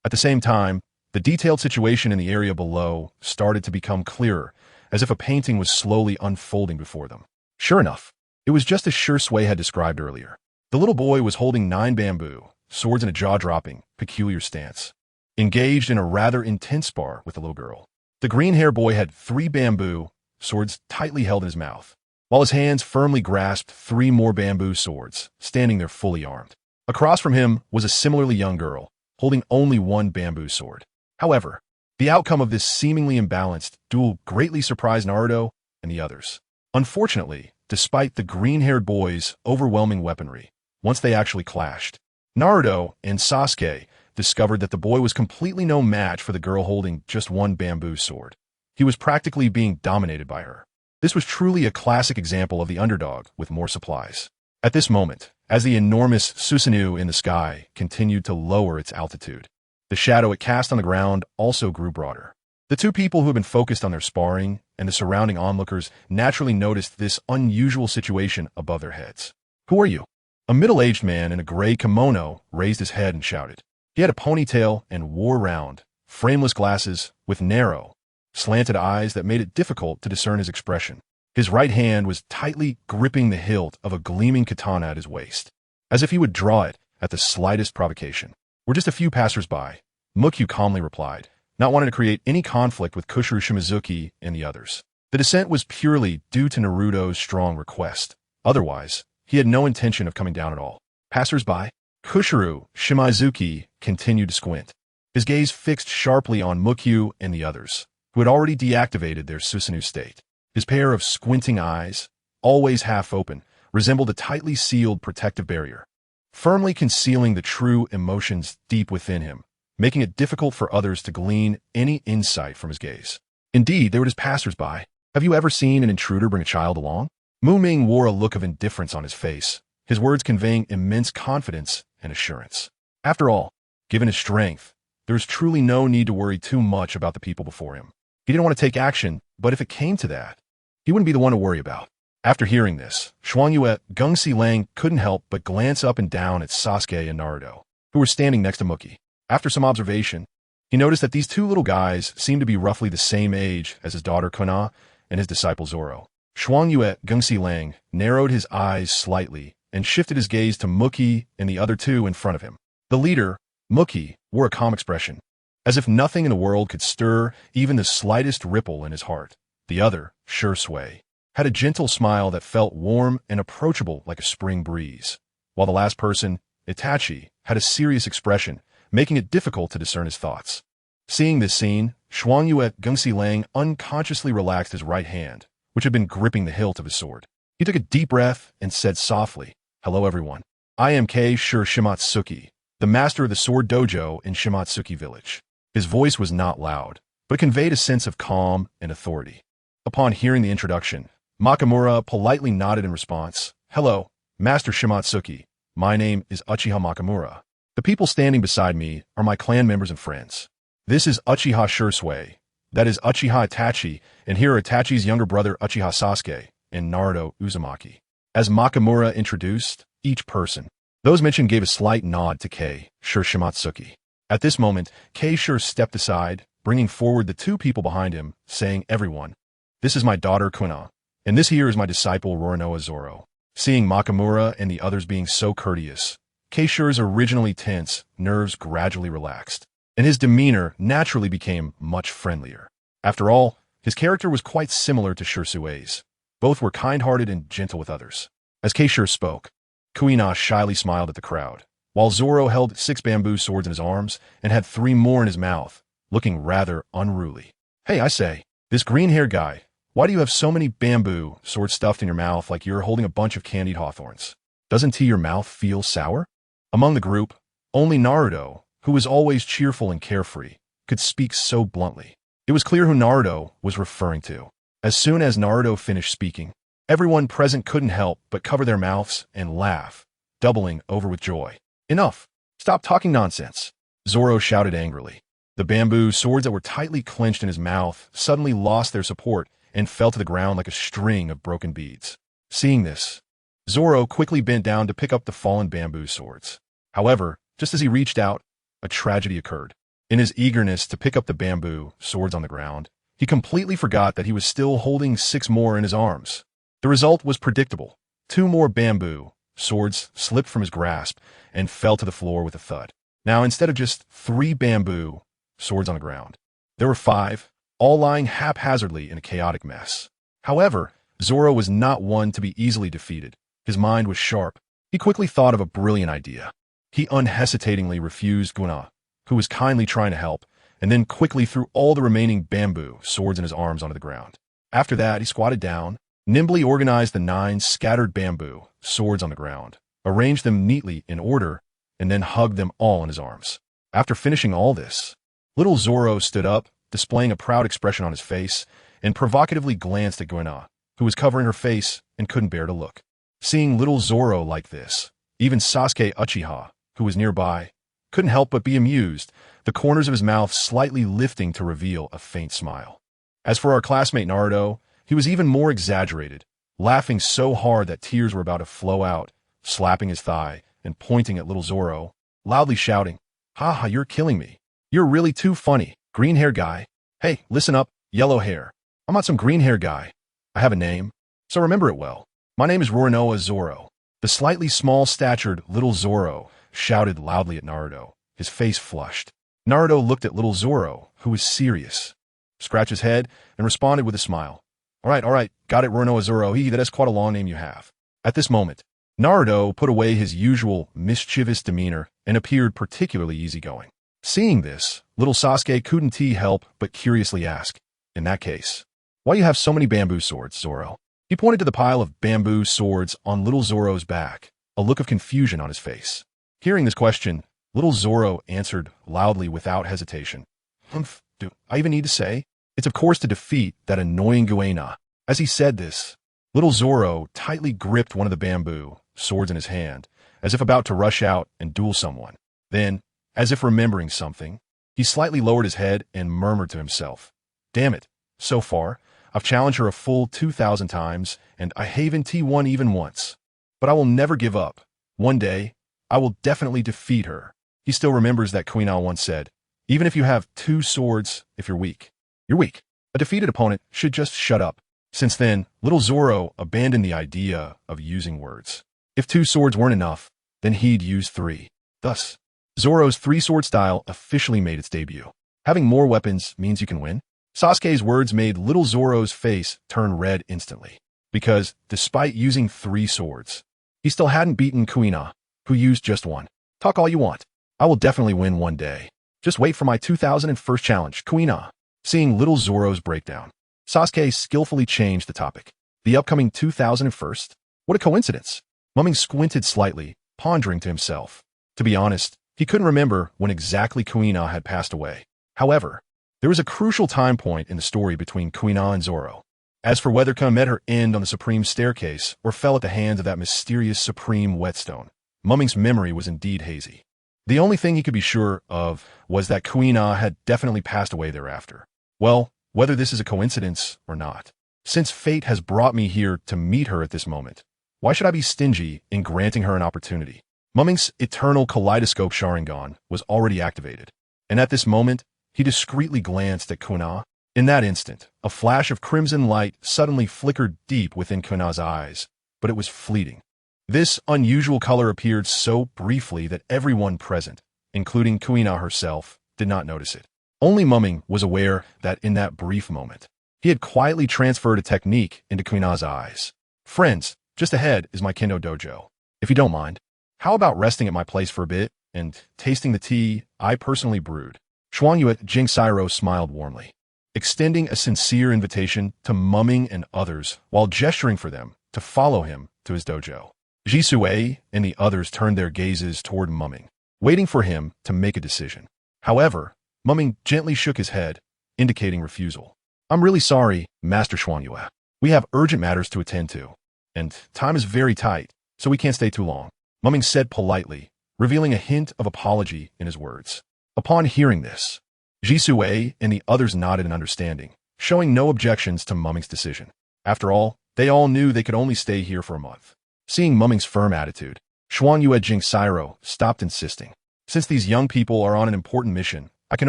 S1: At the same time, the detailed situation in the area below started to become clearer, as if a painting was slowly unfolding before them. Sure enough, it was just as Shisui had described earlier. The little boy was holding 9 bamboo swords in a jaw-dropping, peculiar stance, engaged in a rather intense spar with the little girl. The green-haired boy had 3 bamboo swords tightly held in his mouth, while his hands firmly grasped 3 more bamboo swords, standing there fully armed. Across from him was a similarly young girl, holding only 1 bamboo sword. However, the outcome of this seemingly imbalanced duel greatly surprised Naruto and the others. Unfortunately, despite the green-haired boy's overwhelming weaponry, once they actually clashed, Naruto and Sasuke discovered that the boy was completely no match for the girl holding just 1 bamboo sword. He was practically being dominated by her. This was truly a classic example of the underdog with more supplies. At this moment, as the enormous Susanoo in the sky continued to lower its altitude, the shadow it cast on the ground also grew broader. The 2 people who had been focused on their sparring and the surrounding onlookers naturally noticed this unusual situation above their heads. Who are you? A middle-aged man in a gray kimono raised his head and shouted. He had a ponytail and wore round, frameless glasses with narrow, slanted eyes that made it difficult to discern his expression. His right hand was tightly gripping the hilt of a gleaming katana at his waist, as if he would draw it at the slightest provocation. We're just a few passers-by, Mangekyō calmly replied, not wanting to create any conflict with Kushiru Shimazuki and the others. The descent was purely due to Naruto's strong request. Otherwise, he had no intention of coming down at all. Passers-by? Kushiru Shimazuki continued to squint, his gaze fixed sharply on Mangekyō and the others, who had already deactivated their Susanoo state. His pair of squinting eyes, always half open, resembled a tightly sealed protective barrier, firmly concealing the true emotions deep within him, making it difficult for others to glean any insight from his gaze. Indeed, they were just passers-by. Have you ever seen an intruder bring a child along? Ming wore a look of indifference on his face, his words conveying immense confidence and assurance. After all, given his strength, there was truly no need to worry too much about the people before him. He didn't want to take action, but if it came to that, he wouldn't be the one to worry about. After hearing this, Xuangyue Gengsi Lang couldn't help but glance up and down at Sasuke and Naruto, who were standing next to Mangekyō. After some observation, he noticed that these 2 little guys seemed to be roughly the same age as his daughter Kuna and his disciple Zoro. Xuangyue Gengsi Lang narrowed his eyes slightly and shifted his gaze to Mangekyō and the other 2 in front of him. The leader, Mookie wore a calm expression, as if nothing in the world could stir even the slightest ripple in his heart. The other, Shisui, had a gentle smile that felt warm and approachable like a spring breeze, while the last person, Itachi, had a serious expression, making it difficult to discern his thoughts. Seeing this scene, Xuangyue Gengsi Lang unconsciously relaxed his right hand, which had been gripping the hilt of his sword. He took a deep breath and said softly, "Hello everyone. I am Kei Shimatsuki, the master of the sword dojo in Shimatsuki village." His voice was not loud, but it conveyed a sense of calm and authority. Upon hearing the introduction, Makamura politely nodded in response. "Hello, Master Shimatsuki. My name is Uchiha Makamura. The people standing beside me are my clan members and friends. This is Uchiha Shisui, that is Uchiha Itachi, and here are Itachi's younger brother Uchiha Sasuke and Naruto Uzumaki." As Makamura introduced each person, those mentioned gave a slight nod to Kei Shimatsuki. At this moment, Kei stepped aside, bringing forward the two people behind him, saying, "Everyone, this is my daughter Kuna, and this here is my disciple Roronoa Zoro." Seeing Makamura and the others being so courteous, Keishi's originally tense nerves gradually relaxed, and his demeanor naturally became much friendlier. After all, his character was quite similar to Shisui's. Both were kind-hearted and gentle with others. As Keishi spoke, Kuina shyly smiled at the crowd, while Zoro held 6 bamboo swords in his arms and had 3 more in his mouth, looking rather unruly. "Hey, I say, this green-haired guy, why do you have so many bamboo swords stuffed in your mouth like you're holding a bunch of candied hawthorns? Doesn't your mouth feel sour?" Among the group, only Naruto, who was always cheerful and carefree, could speak so bluntly. It was clear who Naruto was referring to. As soon as Naruto finished speaking, everyone present couldn't help but cover their mouths and laugh, doubling over with joy. "Enough! Stop talking nonsense!" Zoro shouted angrily. The bamboo swords that were tightly clenched in his mouth suddenly lost their support and fell to the ground like a string of broken beads. Seeing this, Zoro quickly bent down to pick up the fallen bamboo swords. However, just as he reached out, a tragedy occurred. In his eagerness to pick up the bamboo swords on the ground, he completely forgot that he was still holding 6 more in his arms. The result was predictable. 2 more bamboo swords slipped from his grasp and fell to the floor with a thud. Now, instead of just 3 bamboo swords on the ground, there were 5, all lying haphazardly in a chaotic mess. However, Zoro was not one to be easily defeated. His mind was sharp. He quickly thought of a brilliant idea. He unhesitatingly refused Kuna, who was kindly trying to help, and then quickly threw all the remaining bamboo swords in his arms onto the ground. After that, he squatted down, nimbly organized the 9 scattered bamboo swords on the ground, arranged them neatly in order, and then hugged them all in his arms. After finishing all this, little Zoro stood up, displaying a proud expression on his face, and provocatively glanced at Kuna, who was covering her face and couldn't bear to look. Seeing little Zoro like this, even Sasuke Uchiha, who was nearby, couldn't help but be amused, the corners of his mouth slightly lifting to reveal a faint smile. As for our classmate Naruto, he was even more exaggerated, laughing so hard that tears were about to flow out, slapping his thigh and pointing at little Zoro, loudly shouting, "Ha, you're killing me. You're really too funny, green-haired guy. Hey, listen up, yellow hair. I'm not some green-haired guy. I have a name, so remember it well. My name is Roronoa Zoro." The slightly small-statured little Zoro shouted loudly at Naruto, his face flushed. Naruto looked at little Zoro, who was serious, scratched his head, and responded with a smile. All right, got it, Roronoa Zoro. That is quite a long name you have." At this moment, Naruto put away his usual mischievous demeanor and appeared particularly easygoing. Seeing this, little Sasuke couldn't help but curiously ask, "In that case, why do you have so many bamboo swords, Zoro?" He pointed to the pile of bamboo swords on little Zoro's back, a look of confusion on his face. Hearing this question, little Zoro answered loudly without hesitation. "Humph, do I even need to say? It's of course to defeat that annoying Guena." As he said this, little Zoro tightly gripped one of the bamboo swords in his hand, as if about to rush out and duel someone. Then, as if remembering something, he slightly lowered his head and murmured to himself, "Damn it, so far, I've challenged her a full 2,000 times, and I haven't won even once. But I will never give up. One day, I will definitely defeat her." He still remembers that Queen once said, "Even if you have 2 swords, if you're weak, you're weak. A defeated opponent should just shut up." Since then, little Zoro abandoned the idea of using words. If 2 swords weren't enough, then he'd use 3. Thus, Zoro's three-sword style officially made its debut. Having more weapons means you can win? Sasuke's words made little Zoro's face turn red instantly, because, despite using 3 swords, he still hadn't beaten Kuina, who used just one. Talk all you want. I will definitely win one day. Just wait for my 2001st challenge, Kuina. Seeing little Zoro's breakdown, Sasuke skillfully changed the topic. The upcoming 2001st? What a coincidence. Ming squinted slightly, pondering to himself. To be honest, he couldn't remember when exactly Kuina had passed away. However, there was a crucial time point in the story between Kuina and Zoro. As for whether Kuina met her end on the Supreme Staircase or fell at the hands of that mysterious Supreme Whetstone, Ming's memory was indeed hazy. The only thing he could be sure of was that Kuina had definitely passed away thereafter. Well, whether this is a coincidence or not, since fate has brought me here to meet her at this moment, why should I be stingy in granting her an opportunity? Ming's eternal kaleidoscope Sharingan was already activated, and at this moment, he discreetly glanced at Kuina. In that instant, a flash of crimson light suddenly flickered deep within Kuina's eyes, but it was fleeting. This unusual color appeared so briefly that everyone present, including Kuina herself, did not notice it. Only Ming was aware that in that brief moment, he had quietly transferred a technique into Kuina's eyes. Friends, just ahead is my Kendo dojo. If you don't mind, how about resting at my place for a bit and tasting the tea I personally brewed? Xuanyue Jingsairo smiled warmly, extending a sincere invitation to Ming and others while gesturing for them to follow him to his dojo. Shisui and the others turned their gazes toward Ming, waiting for him to make a decision. However, Ming gently shook his head, indicating refusal. I'm really sorry, Master Xuanyue. We have urgent matters to attend to, and time is very tight, so we can't stay too long, Ming said politely, revealing a hint of apology in his words. Upon hearing this, Shisui and the others nodded in understanding, showing no objections to Ming's decision. After all, they all knew they could only stay here for a month. Seeing Ming's firm attitude, Xuanyue Jingsairo stopped insisting. Since these young people are on an important mission, I can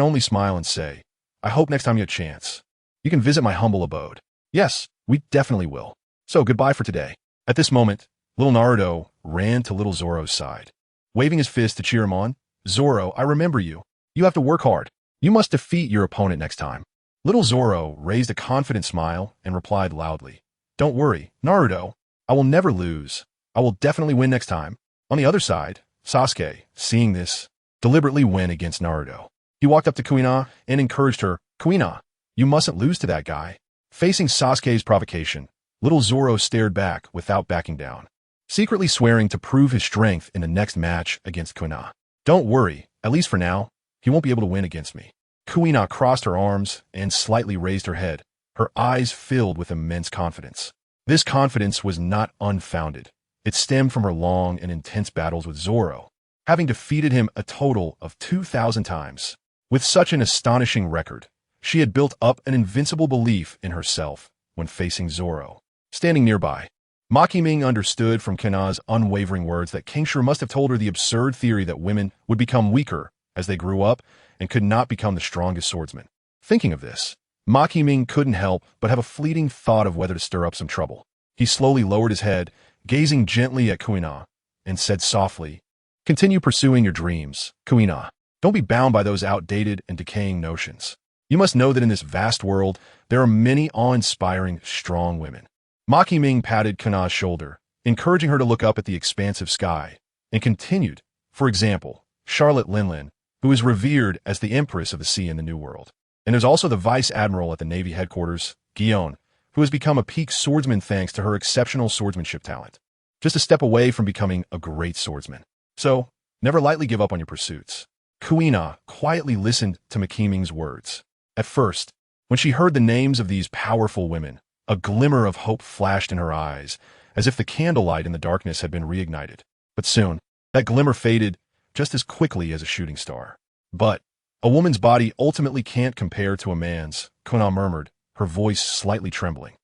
S1: only smile and say, I hope next time you have a chance, you can visit my humble abode. Yes, we definitely will. So goodbye for today. At this moment, little Naruto ran to little Zoro's side. Waving his fist to cheer him on, Zoro, I remember you. You have to work hard. You must defeat your opponent next time. Little Zoro raised a confident smile and replied loudly, Don't worry, Naruto. I will never lose. I will definitely win next time. On the other side, Sasuke, seeing this, deliberately went against Naruto. He walked up to Kuina and encouraged her, Kuina, you mustn't lose to that guy. Facing Sasuke's provocation, little Zoro stared back without backing down, secretly swearing to prove his strength in the next match against Kuina. Don't worry, at least for now, he won't be able to win against me. Kuina crossed her arms and slightly raised her head, her eyes filled with immense confidence. This confidence was not unfounded. It stemmed from her long and intense battles with Zoro, having defeated him a total of 2,000 times. With such an astonishing record, she had built up an invincible belief in herself when facing Zoro. Standing nearby, Ming understood from Kuina's unwavering words that King Sure must have told her the absurd theory that women would become weaker as they grew up and could not become the strongest swordsmen. Thinking of this, Ming couldn't help but have a fleeting thought of whether to stir up some trouble. He slowly lowered his head, gazing gently at Kuina, and said softly, Continue pursuing your dreams, Kuina. Don't be bound by those outdated and decaying notions. You must know that in this vast world, there are many awe-inspiring, strong women. Ming patted Kuina's shoulder, encouraging her to look up at the expansive sky, and continued, for example, Charlotte Linlin, who is revered as the Empress of the Sea in the New World. And there's also the Vice Admiral at the Navy headquarters, Guion, who has become a peak swordsman thanks to her exceptional swordsmanship talent. Just a step away from becoming a great swordsman. So, never lightly give up on your pursuits. Kuina quietly listened to Ming's words. At first, when she heard the names of these powerful women, a glimmer of hope flashed in her eyes, as if the candlelight in the darkness had been reignited. But soon, that glimmer faded just as quickly as a shooting star. But a woman's body ultimately can't compare to a man's, Kuina murmured, her voice slightly trembling.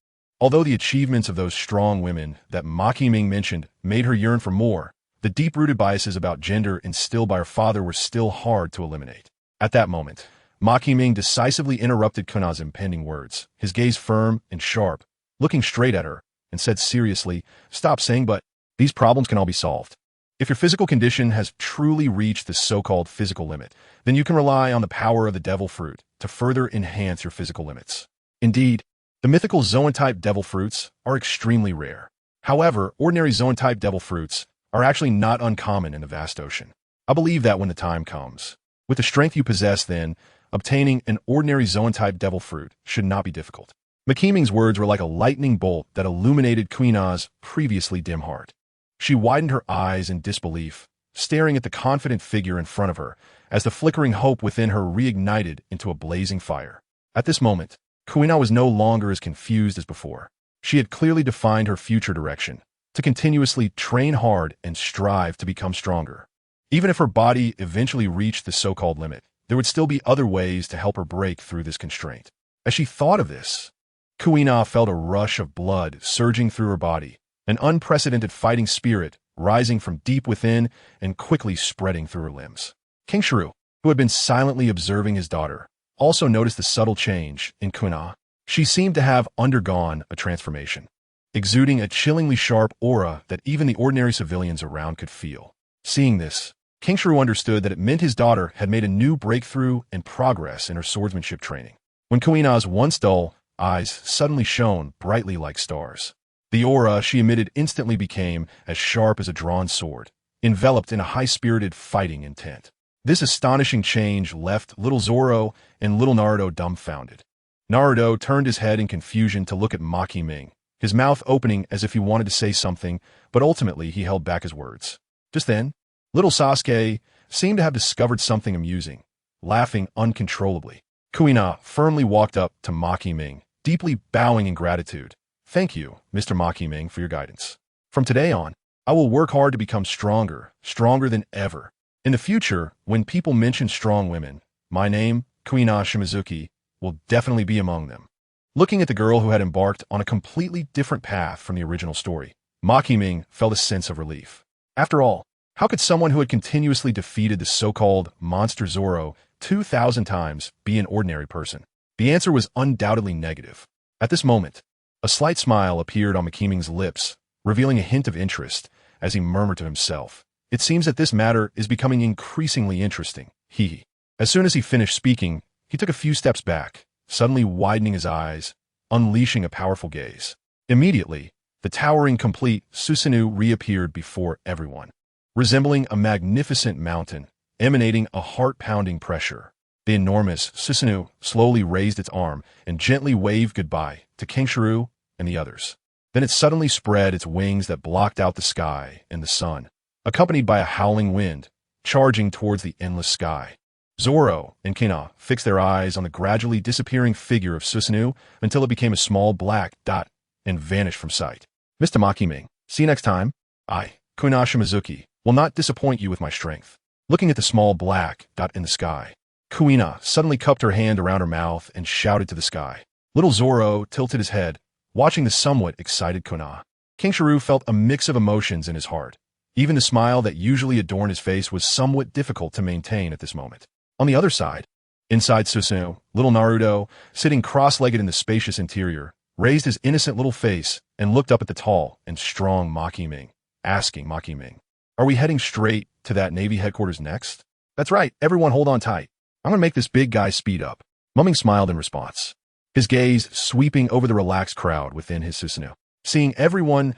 S1: Although the achievements of those strong women that Ming mentioned made her yearn for more, the deep-rooted biases about gender instilled by her father were still hard to eliminate. At that moment, Ming decisively interrupted Kuina's impending words, his gaze firm and sharp, looking straight at her, and said seriously, Stop saying but. These problems can all be solved. If your physical condition has truly reached the so-called physical limit, then you can rely on the power of the devil fruit to further enhance your physical limits. Indeed, the mythical Zoan-type devil fruits are extremely rare. However, ordinary Zoan-type devil fruits are actually not uncommon in the vast ocean. I believe that when the time comes. With the strength you possess then, obtaining an ordinary Zoan-type devil fruit should not be difficult. Ming's words were like a lightning bolt that illuminated Kuina's previously dim heart. She widened her eyes in disbelief, staring at the confident figure in front of her, as the flickering hope within her reignited into a blazing fire. At this moment, Kuina was no longer as confused as before. She had clearly defined her future direction, to continuously train hard and strive to become stronger. Even if her body eventually reached the so-called limit, there would still be other ways to help her break through this constraint. As she thought of this, Kuina felt a rush of blood surging through her body, an unprecedented fighting spirit rising from deep within and quickly spreading through her limbs. King Shiryu, who had been silently observing his daughter, also noticed the subtle change in Kuina. She seemed to have undergone a transformation, exuding a chillingly sharp aura that even the ordinary civilians around could feel. Seeing this, King Shiryu understood that it meant his daughter had made a new breakthrough and progress in her swordsmanship training. When Kuina's once dull eyes suddenly shone brightly like stars, the aura she emitted instantly became as sharp as a drawn sword, enveloped in a high-spirited fighting intent. This astonishing change left little Zoro and little Naruto dumbfounded. Naruto turned his head in confusion to look at Ming, his mouth opening as if he wanted to say something, but ultimately he held back his words. Just then, little Sasuke seemed to have discovered something amusing, laughing uncontrollably. Kuina firmly walked up to Ming, deeply bowing in gratitude. "Thank you, Mr. Ming, for your guidance. From today on, I will work hard to become stronger than ever. In the future, when people mention strong women, my name, Kuina Shimizuki, will definitely be among them." Looking at the girl who had embarked on a completely different path from the original story, Ming felt a sense of relief. After all, how could someone who had continuously defeated the so-called monster Zoro 2,000 times be an ordinary person? The answer was undoubtedly negative. At this moment, a slight smile appeared on Ming's lips, revealing a hint of interest, as he murmured to himself, "It seems that this matter is becoming increasingly interesting. He." As soon as he finished speaking, he took a few steps back, suddenly widening his eyes, unleashing a powerful gaze. Immediately, the towering complete Susanoo reappeared before everyone, resembling a magnificent mountain, emanating a heart-pounding pressure. The enormous Susanoo slowly raised its arm and gently waved goodbye to King Shiryu and the others. Then it suddenly spread its wings that blocked out the sky and the sun, accompanied by a howling wind, charging towards the endless sky. Zoro and Kuina fixed their eyes on the gradually disappearing figure of Susanoo until it became a small black dot and vanished from sight. "Mr. Ming, see you next time. I, Kuina Shimizuki, will not disappoint you with my strength." Looking at the small black dot in the sky, Kuina suddenly cupped her hand around her mouth and shouted to the sky. Little Zoro tilted his head, watching the somewhat excited Kuina. King Shiryu felt a mix of emotions in his heart. Even the smile that usually adorned his face was somewhat difficult to maintain at this moment. On the other side, inside Susanoo, little Naruto, sitting cross-legged in the spacious interior, raised his innocent little face and looked up at the tall and strong Ming, asking Ming, "Are we heading straight to that Navy headquarters next?" "That's right, everyone hold on tight. I'm gonna make this big guy speed up." Ming smiled in response, his gaze sweeping over the relaxed crowd within his Susanoo. Seeing everyone's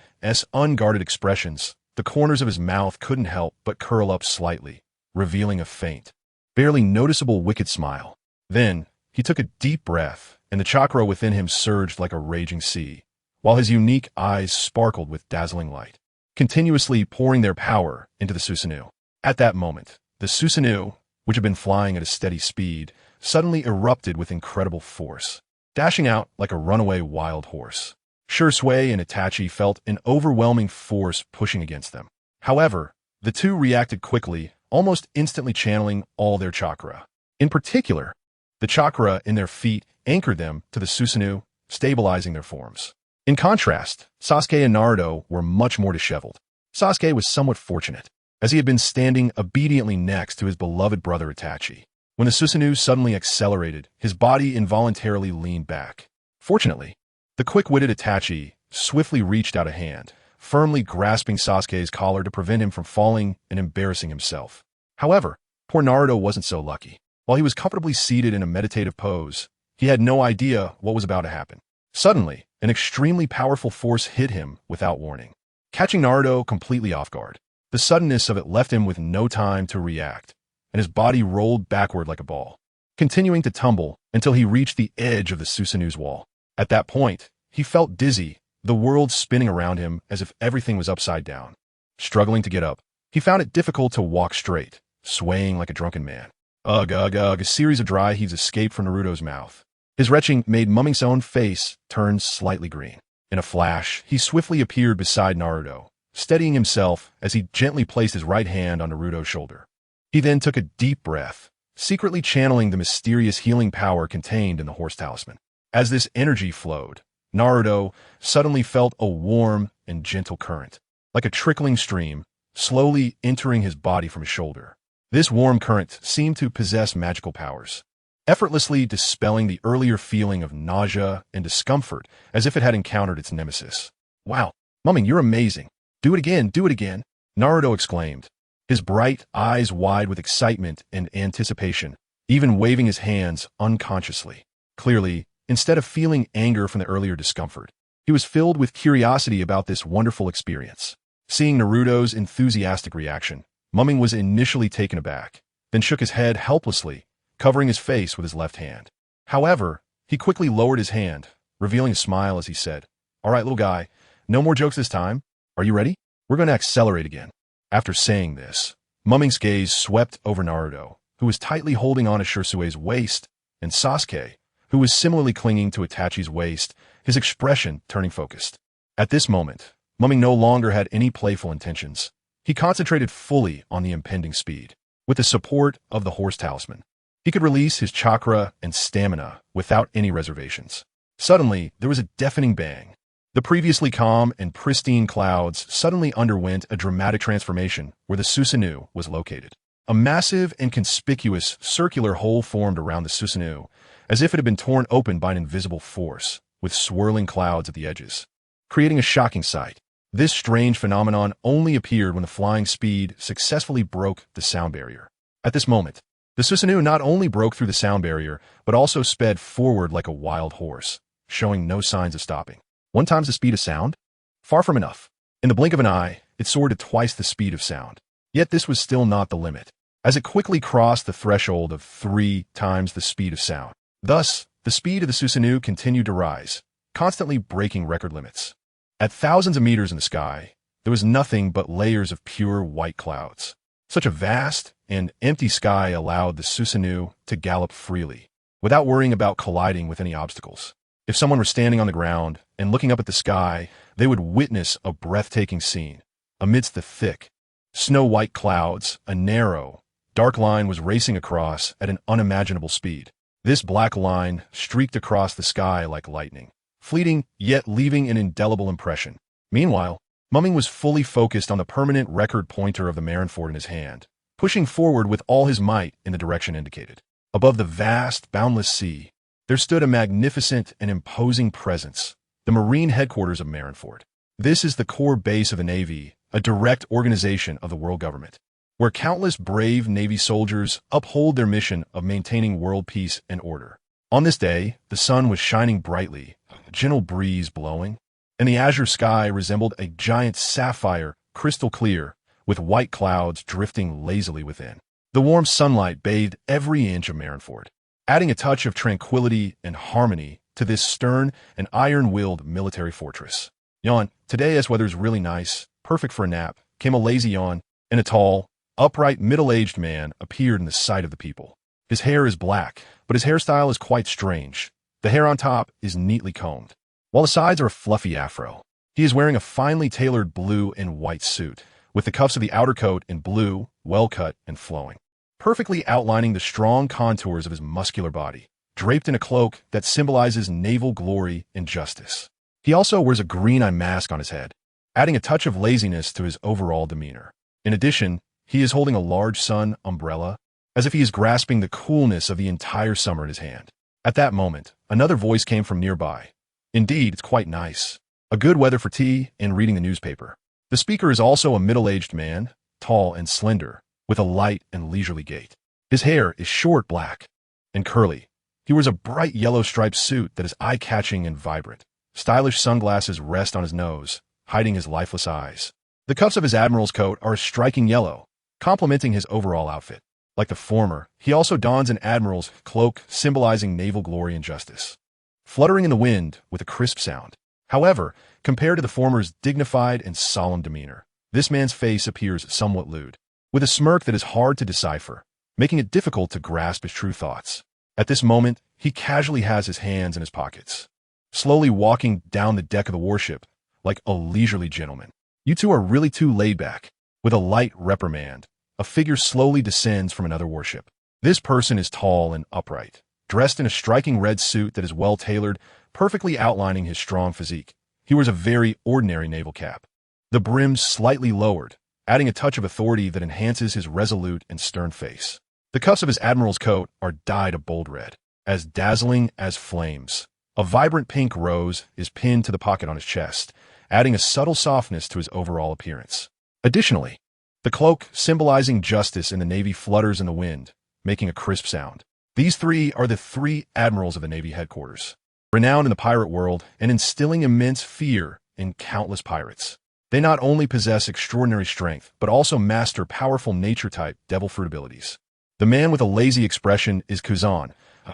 S1: unguarded expressions, the corners of his mouth couldn't help but curl up slightly, revealing a faint, barely noticeable wicked smile. Then, he took a deep breath, and the chakra within him surged like a raging sea, while his unique eyes sparkled with dazzling light, continuously pouring their power into the Susanoo. At that moment, the Susanoo, which had been flying at a steady speed, suddenly erupted with incredible force, dashing out like a runaway wild horse. Shisui and Itachi felt an overwhelming force pushing against them. However, the two reacted quickly, almost instantly channeling all their chakra. In particular, the chakra in their feet anchored them to the Susanoo, stabilizing their forms. In contrast, Sasuke and Naruto were much more disheveled. Sasuke was somewhat fortunate, as he had been standing obediently next to his beloved brother Itachi. When the Susanoo suddenly accelerated, his body involuntarily leaned back. Fortunately, the quick-witted Itachi swiftly reached out a hand, firmly grasping Sasuke's collar to prevent him from falling and embarrassing himself. However, poor Naruto wasn't so lucky. While he was comfortably seated in a meditative pose, he had no idea what was about to happen. Suddenly, an extremely powerful force hit him without warning, catching Naruto completely off guard. The suddenness of it left him with no time to react, and his body rolled backward like a ball, continuing to tumble until he reached the edge of the Susanu's wall. At that point, he felt dizzy, the world spinning around him as if everything was upside down. Struggling to get up, he found it difficult to walk straight, swaying like a drunken man. Ugh, ugh, ugh, a series of dry heaves escaped from Naruto's mouth. His retching made Ming's own face turn slightly green. In a flash, he swiftly appeared beside Naruto, steadying himself as he gently placed his right hand on Naruto's shoulder. He then took a deep breath, secretly channeling the mysterious healing power contained in the horse talisman. As this energy flowed, Naruto suddenly felt a warm and gentle current, like a trickling stream, slowly entering his body from his shoulder. This warm current seemed to possess magical powers, effortlessly dispelling the earlier feeling of nausea and discomfort as if it had encountered its nemesis. Wow, Ming, you're amazing. Do it again, do it again, Naruto exclaimed, his bright eyes wide with excitement and anticipation, even waving his hands unconsciously. Clearly, instead of feeling anger from the earlier discomfort, he was filled with curiosity about this wonderful experience. Seeing Naruto's enthusiastic reaction, Ming was initially taken aback, then shook his head helplessly, covering his face with his left hand. However, he quickly lowered his hand, revealing a smile as he said, "All right, little guy, no more jokes this time. Are you ready? We're going to accelerate again." After saying this, Ming's gaze swept over Naruto, who was tightly holding on to Shisui's waist, and Sasuke, who was similarly clinging to Itachi's waist, his expression turning focused. At this moment, Ming no longer had any playful intentions. He concentrated fully on the impending speed. With the support of the horse talisman, he could release his chakra and stamina without any reservations. Suddenly, there was a deafening bang. The previously calm and pristine clouds suddenly underwent a dramatic transformation where the Susanoo was located. A massive and conspicuous circular hole formed around the Susanoo, as if it had been torn open by an invisible force, with swirling clouds at the edges, creating a shocking sight. This strange phenomenon only appeared when the flying speed successfully broke the sound barrier. At this moment, the Susanoo not only broke through the sound barrier, but also sped forward like a wild horse, showing no signs of stopping. 1 times the speed of sound? Far from enough. In the blink of an eye, it soared to twice the speed of sound. Yet this was still not the limit, as it quickly crossed the threshold of 3 times the speed of sound. Thus, the speed of the Susanoo continued to rise, constantly breaking record limits. At thousands of meters in the sky, there was nothing but layers of pure white clouds. Such a vast and empty sky allowed the Susanoo to gallop freely, without worrying about colliding with any obstacles. If someone were standing on the ground and looking up at the sky, they would witness a breathtaking scene. Amidst the thick, snow-white clouds, a narrow, dark line was racing across at an unimaginable speed. This black line streaked across the sky like lightning, fleeting yet leaving an indelible impression. Meanwhile, Ming was fully focused on the permanent record pointer of the Marineford in his hand, pushing forward with all his might in the direction indicated. Above the vast, boundless sea, there stood a magnificent and imposing presence, the marine headquarters of Marineford. This is the core base of the Navy, a direct organization of the world government, where countless brave Navy soldiers uphold their mission of maintaining world peace and order. On this day, the sun was shining brightly, a gentle breeze blowing, and the azure sky resembled a giant sapphire, crystal clear, with white clouds drifting lazily within. The warm sunlight bathed every inch of Marineford, adding a touch of tranquility and harmony to this stern and iron-willed military fortress. Yawn, today as weather's really nice, perfect for a nap, came a lazy yawn, and a tall, upright, middle-aged man appeared in the sight of the people. His hair is black, but his hairstyle is quite strange. The hair on top is neatly combed, while the sides are a fluffy afro. He is wearing a finely tailored blue and white suit, with the cuffs of the outer coat in blue, well-cut and flowing, perfectly outlining the strong contours of his muscular body, draped in a cloak that symbolizes naval glory and justice. He also wears a green-eye mask on his head, adding a touch of laziness to his overall demeanor. In addition, he is holding a large sun umbrella, as if he is grasping the coolness of the entire summer in his hand. At that moment, another voice came from nearby. "Indeed, it's quite nice." a good weather for tea and reading the newspaper. The speaker is also a middle-aged man, tall and slender, with a light and leisurely gait. His hair is short black and curly. He wears a bright yellow striped suit that is eye-catching and vibrant. Stylish sunglasses rest on his nose, hiding his lifeless eyes. The cuffs of his admiral's coat are a striking yellow, complementing his overall outfit. Like the former, he also dons an admiral's cloak symbolizing naval glory and justice, fluttering in the wind with a crisp sound. However, compared to the former's dignified and solemn demeanor, this man's face appears somewhat lewd, with a smirk that is hard to decipher, making it difficult to grasp his true thoughts. At this moment, he casually has his hands in his pockets, slowly walking down the deck of the warship like a leisurely gentleman. You two are really too laid back. With a light reprimand, a figure slowly descends from another warship. This person is tall and upright, dressed in a striking red suit that is well-tailored, perfectly outlining his strong physique. He wears a very ordinary naval cap, the brim slightly lowered, adding a touch of authority that enhances his resolute and stern face. The cuffs of his admiral's coat are dyed a bold red, as dazzling as flames. A vibrant pink rose is pinned to the pocket on his chest, adding a subtle softness to his overall appearance. Additionally, the cloak symbolizing justice in the Navy flutters in the wind, making a crisp sound. These three are the three admirals of the Navy headquarters, renowned in the pirate world and instilling immense fear in countless pirates. They not only possess extraordinary strength, but also master powerful nature-type devil fruit abilities. The man with a lazy expression is Kuzan,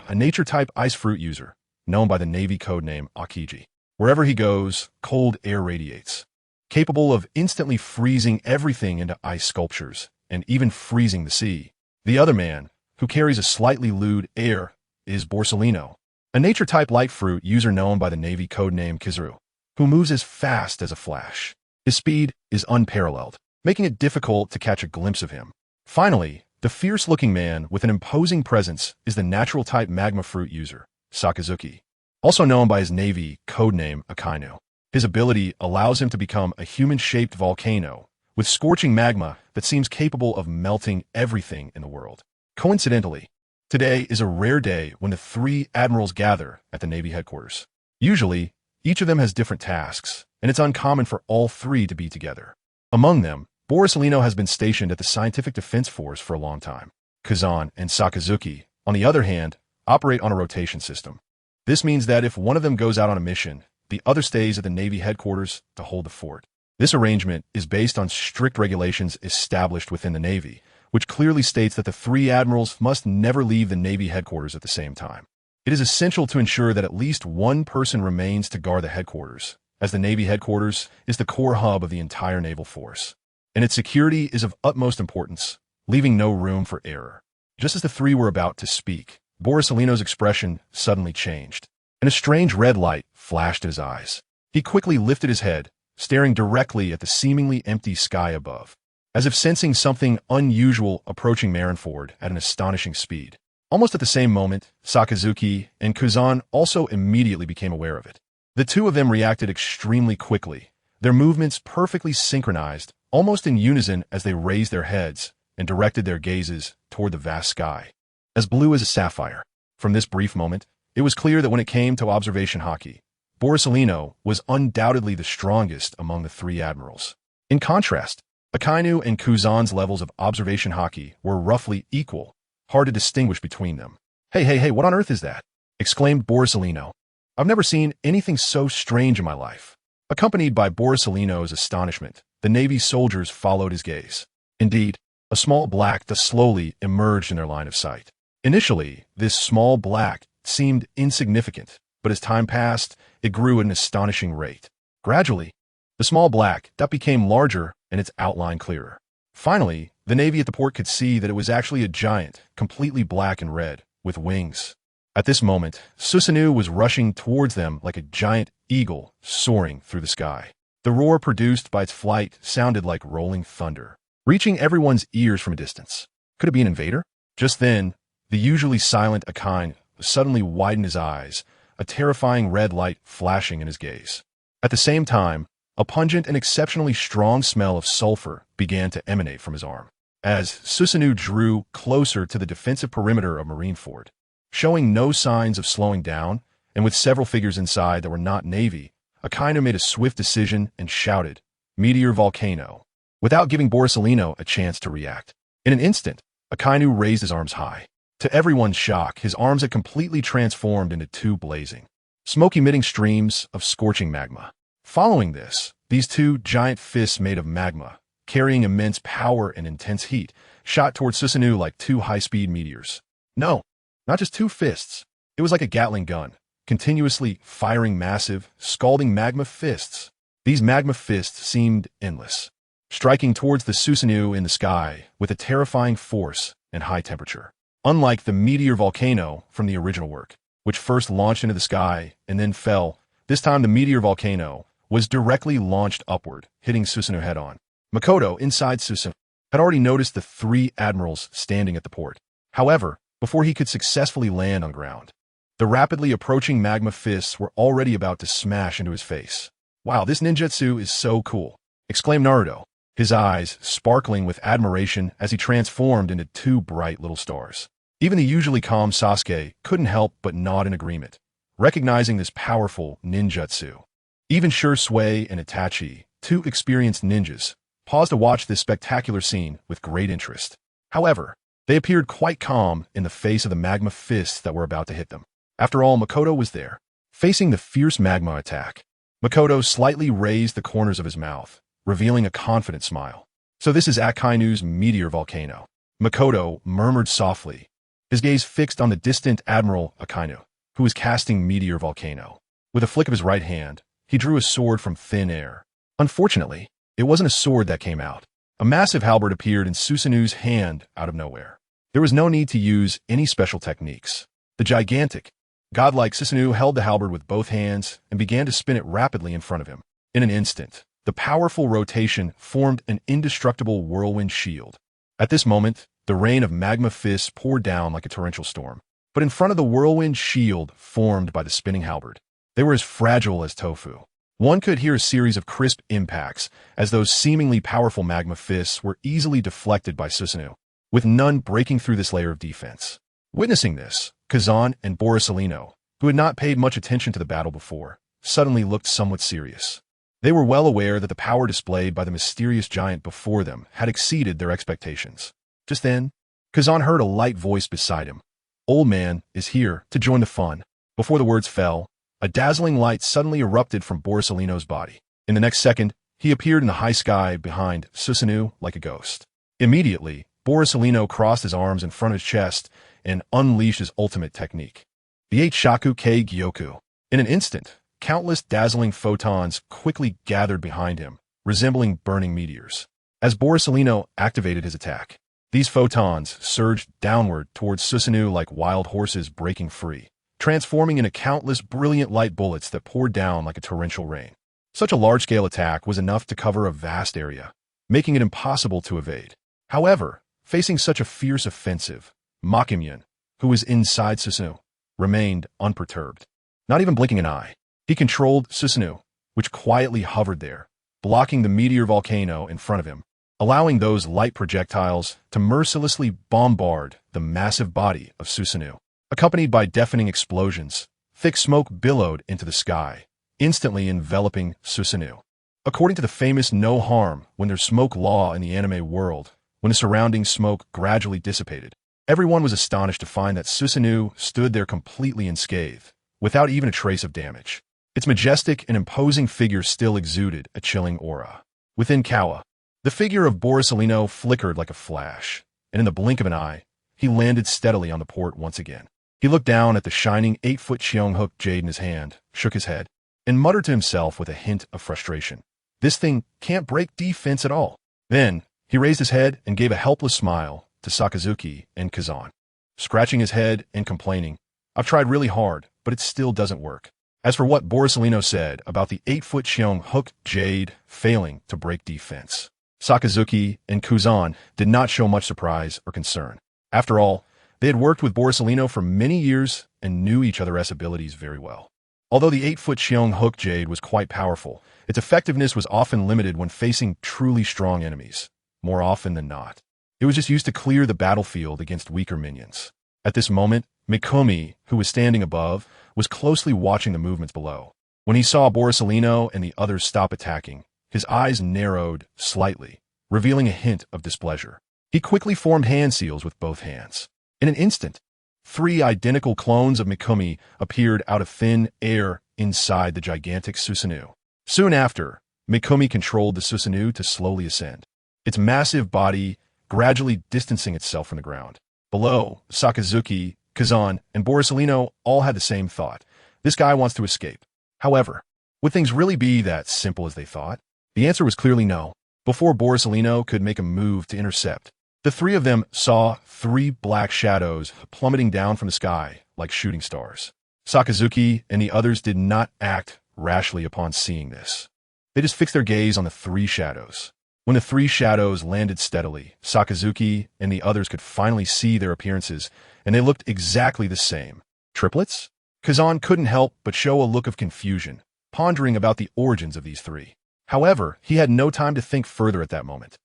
S1: a nature-type ice fruit user, known by the Navy codename Hokage. Wherever he goes, cold air radiates, capable of instantly freezing everything into ice sculptures, and even freezing the sea. The other man, who carries a slightly lewd air, is Borsalino, a nature-type light fruit user known by the Navy codename Kizaru, who moves as fast as a flash. His speed is unparalleled, making it difficult to catch a glimpse of him. Finally, the fierce-looking man with an imposing presence is the natural-type magma fruit user, Sakazuki, also known by his Navy codename Akainu. His ability allows him to become a human-shaped volcano with scorching magma that seems capable of melting everything in the world. Coincidentally, today is a rare day when the three admirals gather at the Navy headquarters. Usually, each of them has different tasks, and it's uncommon for all three to be together. Among them, Borsalino has been stationed at the Scientific Defense Force for a long time. Kazan and Sakazuki, on the other hand, operate on a rotation system. This means that if one of them goes out on a mission, the other stays at the Navy headquarters to hold the fort. This arrangement is based on strict regulations established within the Navy, which clearly states that the three admirals must never leave the Navy headquarters at the same time. It is essential to ensure that at least one person remains to guard the headquarters, as the Navy headquarters is the core hub of the entire naval force, and its security is of utmost importance, leaving no room for error. Just as the three were about to speak, Borsalino's expression suddenly changed, and a strange red light flashed in his eyes. He quickly lifted his head, staring directly at the seemingly empty sky above, as if sensing something unusual approaching Marineford at an astonishing speed. Almost at the same moment, Sakazuki and Kuzan also immediately became aware of it. The two of them reacted extremely quickly, their movements perfectly synchronized, almost in unison as they raised their heads and directed their gazes toward the vast sky, as blue as a sapphire. From this brief moment, it was clear that when it came to observation hockey, Borsalino was undoubtedly the strongest among the three admirals. In contrast, Akainu and Kuzan's levels of observation hockey were roughly equal, hard to distinguish between them. Hey, what on earth is that?" exclaimed Borsalino. "I've never seen anything so strange in my life." Accompanied by Borsalino's astonishment, the Navy soldiers followed his gaze. Indeed, a small black dust slowly emerged in their line of sight. Initially, this small black seemed insignificant, but as time passed, it grew at an astonishing rate. Gradually, the small black dot became larger and its outline clearer. Finally, the Navy at the port could see that it was actually a giant, completely black and red, with wings. At this moment, Susanoo was rushing towards them like a giant eagle soaring through the sky. The roar produced by its flight sounded like rolling thunder, reaching everyone's ears from a distance. Could it be an invader? Just then, the usually silent Akainu suddenly widened his eyes, a terrifying red light flashing in his gaze. At the same time, a pungent and exceptionally strong smell of sulfur began to emanate from his arm. As Susanoo drew closer to the defensive perimeter of Marineford, showing no signs of slowing down, and with several figures inside that were not Navy, Akainu made a swift decision and shouted, "Meteor Volcano," without giving Borsalino a chance to react. In an instant, Akainu raised his arms high. To everyone's shock, his arms had completely transformed into two blazing, smoke-emitting streams of scorching magma. Following this, these two giant fists made of magma, carrying immense power and intense heat, shot towards Susanoo like two high-speed meteors. No, not just two fists. It was like a Gatling gun, continuously firing massive, scalding magma fists. These magma fists seemed endless, striking towards the Susanoo in the sky with a terrifying force and high temperature. Unlike the meteor volcano from the original work, which first launched into the sky and then fell, this time the meteor volcano was directly launched upward, hitting Susanoo head-on. Makoto, inside Susanoo, had already noticed the three admirals standing at the port. However, before he could successfully land on ground, the rapidly approaching magma fists were already about to smash into his face. "Wow, this ninjutsu is so cool," exclaimed Naruto, his eyes sparkling with admiration as he transformed into two bright little stars. Even the usually calm Sasuke couldn't help but nod in agreement, recognizing this powerful ninjutsu. Even Shisui and Itachi, two experienced ninjas, paused to watch this spectacular scene with great interest. However, they appeared quite calm in the face of the magma fists that were about to hit them. After all, Makoto was there, facing the fierce magma attack. Makoto slightly raised the corners of his mouth, revealing a confident smile. "So this is Akainu's meteor volcano," Makoto murmured softly, his gaze fixed on the distant Admiral Akainu, who was casting meteor volcano. With a flick of his right hand, he drew a sword from thin air. Unfortunately, it wasn't a sword that came out. A massive halberd appeared in Susanoo's hand out of nowhere. There was no need to use any special techniques. The gigantic, godlike Susanoo held the halberd with both hands and began to spin it rapidly in front of him. In an instant, the powerful rotation formed an indestructible whirlwind shield. At this moment, the rain of magma fists poured down like a torrential storm. But in front of the whirlwind shield formed by the spinning halberd, they were as fragile as tofu. One could hear a series of crisp impacts as those seemingly powerful magma fists were easily deflected by Susanoo, with none breaking through this layer of defense. Witnessing this, Kazan and Borsalino, who had not paid much attention to the battle before, suddenly looked somewhat serious. They were well aware that the power displayed by the mysterious giant before them had exceeded their expectations. Just then, Kazan heard a light voice beside him. "Old man is here to join the fun." Before the words fell, a dazzling light suddenly erupted from Borsalino's body. In the next second, he appeared in the high sky behind Susanoo like a ghost. Immediately, Borsalino crossed his arms in front of his chest and unleashed his ultimate technique, the 8 Shaku Kei Gyoku. In an instant, countless dazzling photons quickly gathered behind him, resembling burning meteors. As Borsalino activated his attack, these photons surged downward towards Susanoo like wild horses breaking free, transforming into countless brilliant light bullets that poured down like a torrential rain. Such a large-scale attack was enough to cover a vast area, making it impossible to evade. However, facing such a fierce offensive, Mangekyō, who was inside Susanoo, remained unperturbed. Not even blinking an eye, he controlled Susanoo, which quietly hovered there, blocking the meteor volcano in front of him, allowing those light projectiles to mercilessly bombard the massive body of Susanoo. Accompanied by deafening explosions, thick smoke billowed into the sky, instantly enveloping Susanoo. According to the famous no harm when there's smoke law in the anime world, when the surrounding smoke gradually dissipated, everyone was astonished to find that Susanoo stood there completely unscathed, without even a trace of damage. Its majestic and imposing figure still exuded a chilling aura. Within Kawa, the figure of Borsalino flickered like a flash, and in the blink of an eye, he landed steadily on the port once again. He looked down at the shining 8-foot Cheonghook jade in his hand, shook his head, and muttered to himself with a hint of frustration. "This thing can't break defense at all." Then, he raised his head and gave a helpless smile to Sakazuki and Kazan, scratching his head and complaining, "I've tried really hard, but it still doesn't work." As for what Borsalino said about the 8-foot Cheonghook jade failing to break defense, Sakazuki and Kazan did not show much surprise or concern. After all, they had worked with Borsalino for many years and knew each other's abilities very well. Although the 8-foot Cheonghook jade was quite powerful, its effectiveness was often limited when facing truly strong enemies. More often than not, it was just used to clear the battlefield against weaker minions. At this moment, Mikumi, who was standing above, was closely watching the movements below. When he saw Borsalino and the others stop attacking, his eyes narrowed slightly, revealing a hint of displeasure. He quickly formed hand seals with both hands. In an instant, 3 identical clones of Mikumi appeared out of thin air inside the gigantic Susanoo. Soon after, Mikumi controlled the Susanoo to slowly ascend, its massive body gradually distancing itself from the ground. Below, Sakazuki, Kazan, and Borsalino all had the same thought. This guy wants to escape. However, would things really be that simple as they thought? The answer was clearly no. Before Borsalino could make a move to intercept, the 3 of them saw 3 black shadows plummeting down from the sky like shooting stars. Sakazuki and the others did not act rashly upon seeing this. They just fixed their gaze on the 3 shadows. When the 3 shadows landed steadily, Sakazuki and the others could finally see their appearances, and they looked exactly the same. Triplets? Kazan couldn't help but show a look of confusion, pondering about the origins of these 3. However, he had no time to think further at that moment.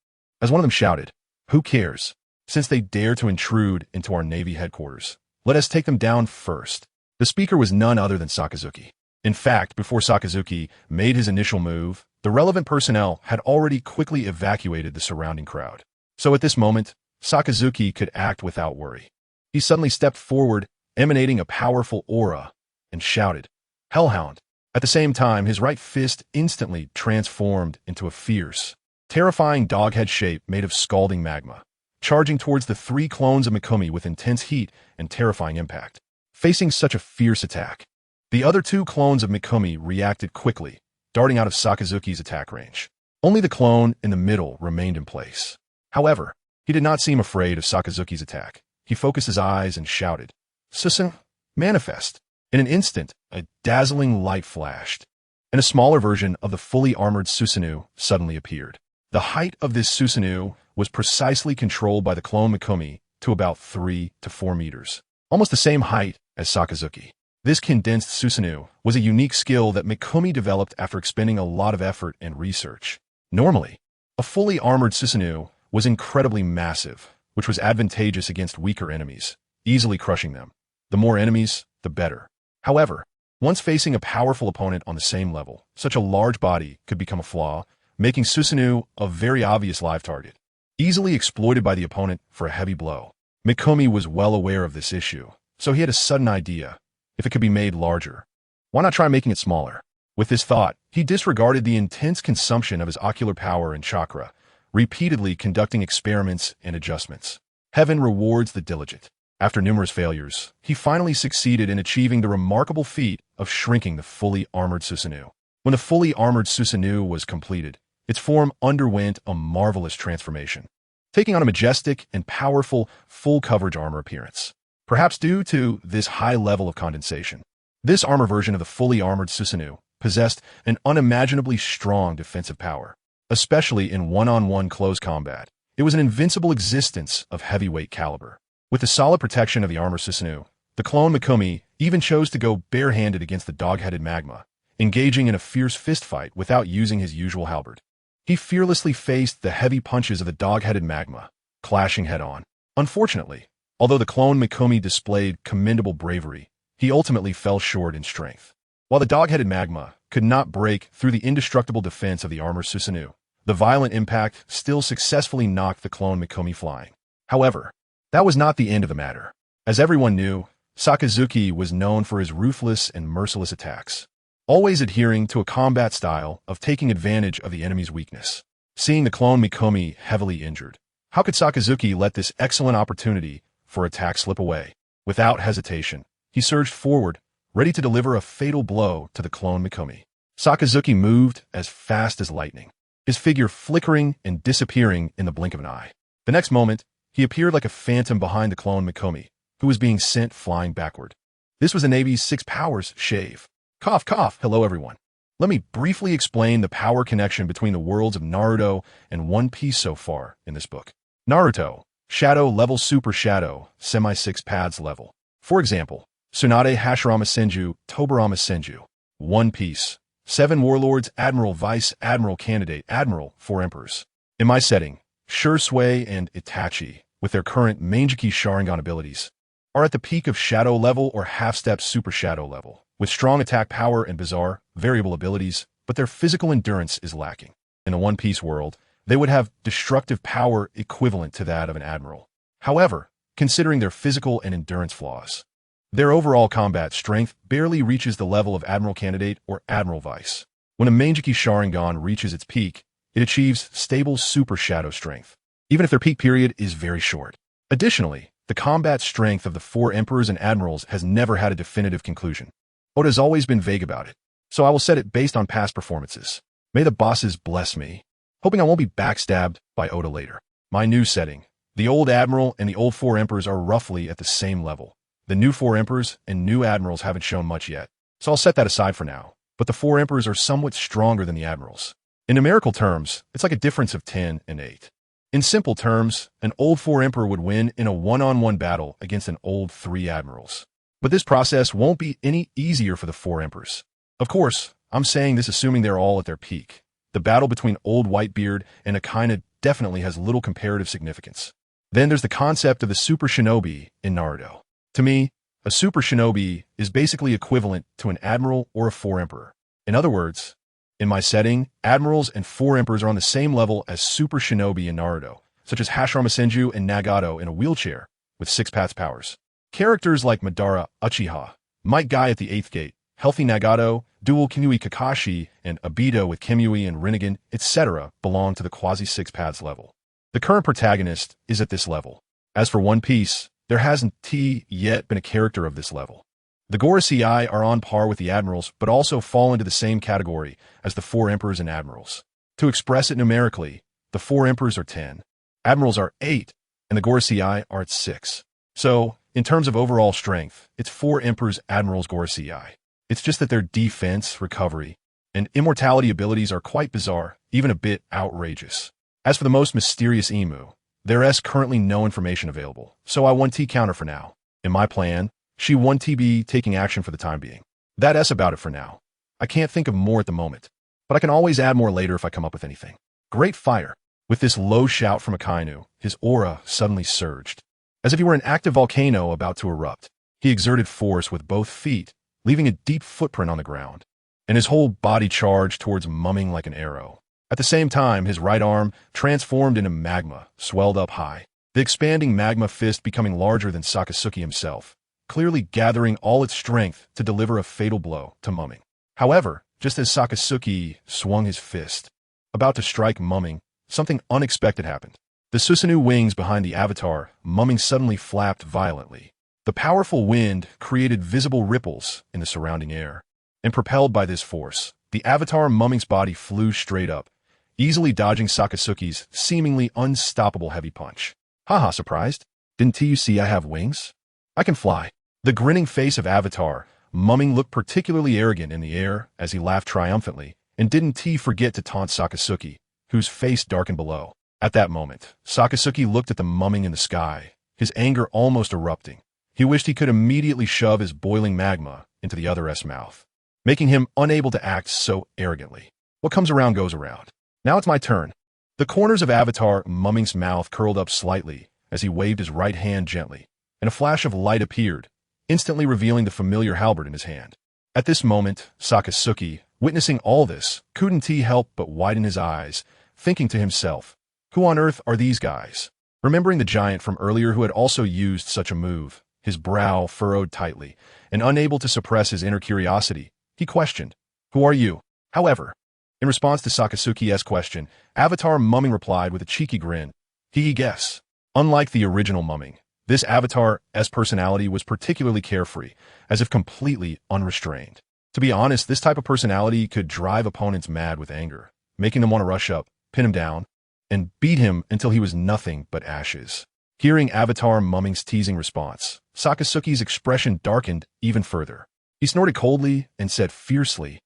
S1: As one of them shouted, "Who cares? Since they dare to intrude into our Navy headquarters, let us take them down first." The speaker was none other than Sakazuki. In fact, before Sakazuki made his initial move, the relevant personnel had already quickly evacuated the surrounding crowd. So at this moment, Sakazuki could act without worry. He suddenly stepped forward, emanating a powerful aura, and shouted, "Hellhound!" At the same time, his right fist instantly transformed into a fierce, terrifying doghead shape made of scalding magma, charging towards the 3 clones of Mikumi with intense heat and terrifying impact. Facing such a fierce attack, the other 2 clones of Mikumi reacted quickly, darting out of Sakazuki's attack range. Only the clone in the middle remained in place. However, he did not seem afraid of Sakazuki's attack. He focused his eyes and shouted, "Susan, manifest!" In an instant, a dazzling light flashed, and a smaller version of the fully armored Susanoo suddenly appeared. The height of this Susanoo was precisely controlled by the clone Mikumi to about 3 to 4 meters, almost the same height as Sakazuki. This condensed Susanoo was a unique skill that Mikumi developed after expending a lot of effort and research. Normally, a fully armored Susanoo was incredibly massive, which was advantageous against weaker enemies, easily crushing them. The more enemies, the better. However, once facing a powerful opponent on the same level, such a large body could become a flaw, making Susanoo a very obvious live target, easily exploited by the opponent for a heavy blow. Mikumi was well aware of this issue, so he had a sudden idea. If it could be made larger, why not try making it smaller? With this thought, he disregarded the intense consumption of his ocular power and chakra, repeatedly conducting experiments and adjustments. Heaven rewards the diligent. After numerous failures, he finally succeeded in achieving the remarkable feat of shrinking the fully armored Susanoo. When the fully armored Susanoo was completed, its form underwent a marvelous transformation, taking on a majestic and powerful full-coverage armor appearance. Perhaps due to this high level of condensation, this armor version of the fully armored Susanoo possessed an unimaginably strong defensive power, especially in one-on-one close combat. It was an invincible existence of heavyweight caliber. With the solid protection of the armor Susanoo, the clone Mikumi even chose to go barehanded against the dog-headed magma, engaging in a fierce fistfight without using his usual halberd. He fearlessly faced the heavy punches of the dog-headed magma, clashing head-on. Unfortunately, although the clone Mikumi displayed commendable bravery, he ultimately fell short in strength. While the dog-headed magma could not break through the indestructible defense of the armor Susanoo, the violent impact still successfully knocked the clone Mikumi flying. However, that was not the end of the matter. As everyone knew, Sakazuki was known for his ruthless and merciless attacks, always adhering to a combat style of taking advantage of the enemy's weakness. Seeing the clone Mikumi heavily injured, how could Sakazuki let this excellent opportunity for attack slip away? Without hesitation, he surged forward, ready to deliver a fatal blow to the clone Mikumi. Sakazuki moved as fast as lightning, his figure flickering and disappearing in the blink of an eye. The next moment, he appeared like a phantom behind the clone Mikumi, who was being sent flying backward. This was the Navy's 6 powers shave. Cough, cough. Hello, everyone. Let me briefly explain the power connection between the worlds of Naruto and One Piece so far in this book. Naruto, Shadow level Super Shadow, semi-6 paths level. For example, Tsunade Hashirama Senju, Tobarama Senju. One Piece, 7 warlords, Admiral, Vice Admiral, Candidate, Admiral, 4 emperors. In my setting, Shisui and Itachi, with their current Mangekyō Sharingan abilities, are at the peak of Shadow level or half-step Super Shadow level. with strong attack power and bizarre, variable abilities, but their physical endurance is lacking. In a One Piece world, they would have destructive power equivalent to that of an admiral. However, considering their physical and endurance flaws, their overall combat strength barely reaches the level of Admiral Candidate or Admiral Vice. When a Mangekyō Sharingan reaches its peak, it achieves stable Super Shadow strength, even if their peak period is very short. Additionally, the combat strength of the four emperors and admirals has never had a definitive conclusion. Oda has always been vague about it, so I will set it based on past performances. May the bosses bless me, hoping I won't be backstabbed by Oda later. My new setting. The old admiral and the old four emperors are roughly at the same level. The new four emperors and new admirals haven't shown much yet, so I'll set that aside for now. But the four emperors are somewhat stronger than the admirals. In numerical terms, it's like a difference of 10 and 8. In simple terms, an old four emperor would win in a one-on-one battle against an old three admirals. But this process won't be any easier for the four emperors. Of course, I'm saying this assuming they're all at their peak. The battle between old Whitebeard and Akaina definitely has little comparative significance. Then there's the concept of the super shinobi in Naruto. To me, a super shinobi is basically equivalent to an admiral or a four emperor. In other words, in my setting, admirals and four emperors are on the same level as super shinobi in Naruto, such as Hashirama Senju and Nagato in a wheelchair with six-path powers. Characters like Madara Uchiha, Might Guy at the 8th Gate, Healthy Nagato, Dual Kinui Kakashi, and Obito with Kimui and Rinnegan, etc. belong to the quasi-six paths level. The current protagonist is at this level. As for One Piece, there hasn't yet been a character of this level. The Gorosei are on par with the admirals, but also fall into the same category as the four emperors and admirals. To express it numerically, the four emperors are 10, admirals are 8, and the Gorosei are at 6. So, in terms of overall strength, it's four emperors, admirals, Gorosei. It's just that their defense, recovery, and immortality abilities are quite bizarre, even a bit outrageous. As for the most mysterious Emu, there is currently no information available, so I 1T counter for now. In my plan, she 1TB taking action for the time being. That's about it for now. I can't think of more at the moment, but I can always add more later if I come up with anything. Great fire! With this low shout from Akainu, his aura suddenly surged, as if he were an active volcano about to erupt. He exerted force with both feet, leaving a deep footprint on the ground, and his whole body charged towards mumming like an arrow. At the same time, his right arm transformed into magma, swelled up high, the expanding magma fist becoming larger than Sakasuki himself, clearly gathering all its strength to deliver a fatal blow to mumming. However, just as Sakasuki swung his fist, about to strike mumming, something unexpected happened. The Susanoo wings behind the avatar, mumming, suddenly flapped violently. The powerful wind created visible ripples in the surrounding air, and propelled by this force, the avatar mumming's body flew straight up, easily dodging Sakasuki's seemingly unstoppable heavy punch. Haha, surprised? Didn't you see I have wings? I can fly. The grinning face of Avatar, mumming, looked particularly arrogant in the air as he laughed triumphantly, and didn't forget to taunt Sakasuki, whose face darkened below. At that moment, Sakasuki looked at the mumming in the sky, his anger almost erupting. He wished he could immediately shove his boiling magma into the other's mouth, making him unable to act so arrogantly. What comes around goes around. Now it's my turn. The corners of Avatar mumming's mouth curled up slightly as he waved his right hand gently, and a flash of light appeared, instantly revealing the familiar halberd in his hand. At this moment, Sakasuki, witnessing all this, couldn't help but widen his eyes, thinking to himself, who on earth are these guys? Remembering the giant from earlier who had also used such a move, his brow furrowed tightly, and unable to suppress his inner curiosity, he questioned, who are you? However, in response to Sakasuki's question, Avatar mumming replied with a cheeky grin, he guess. Unlike the original mumming, this Avatar's personality was particularly carefree, as if completely unrestrained. To be honest, this type of personality could drive opponents mad with anger, making them want to rush up, pin him down, and beat him until he was nothing but ashes. Hearing Avatar mumming's teasing response, Sakasuki's expression darkened even further. He snorted coldly and said fiercely,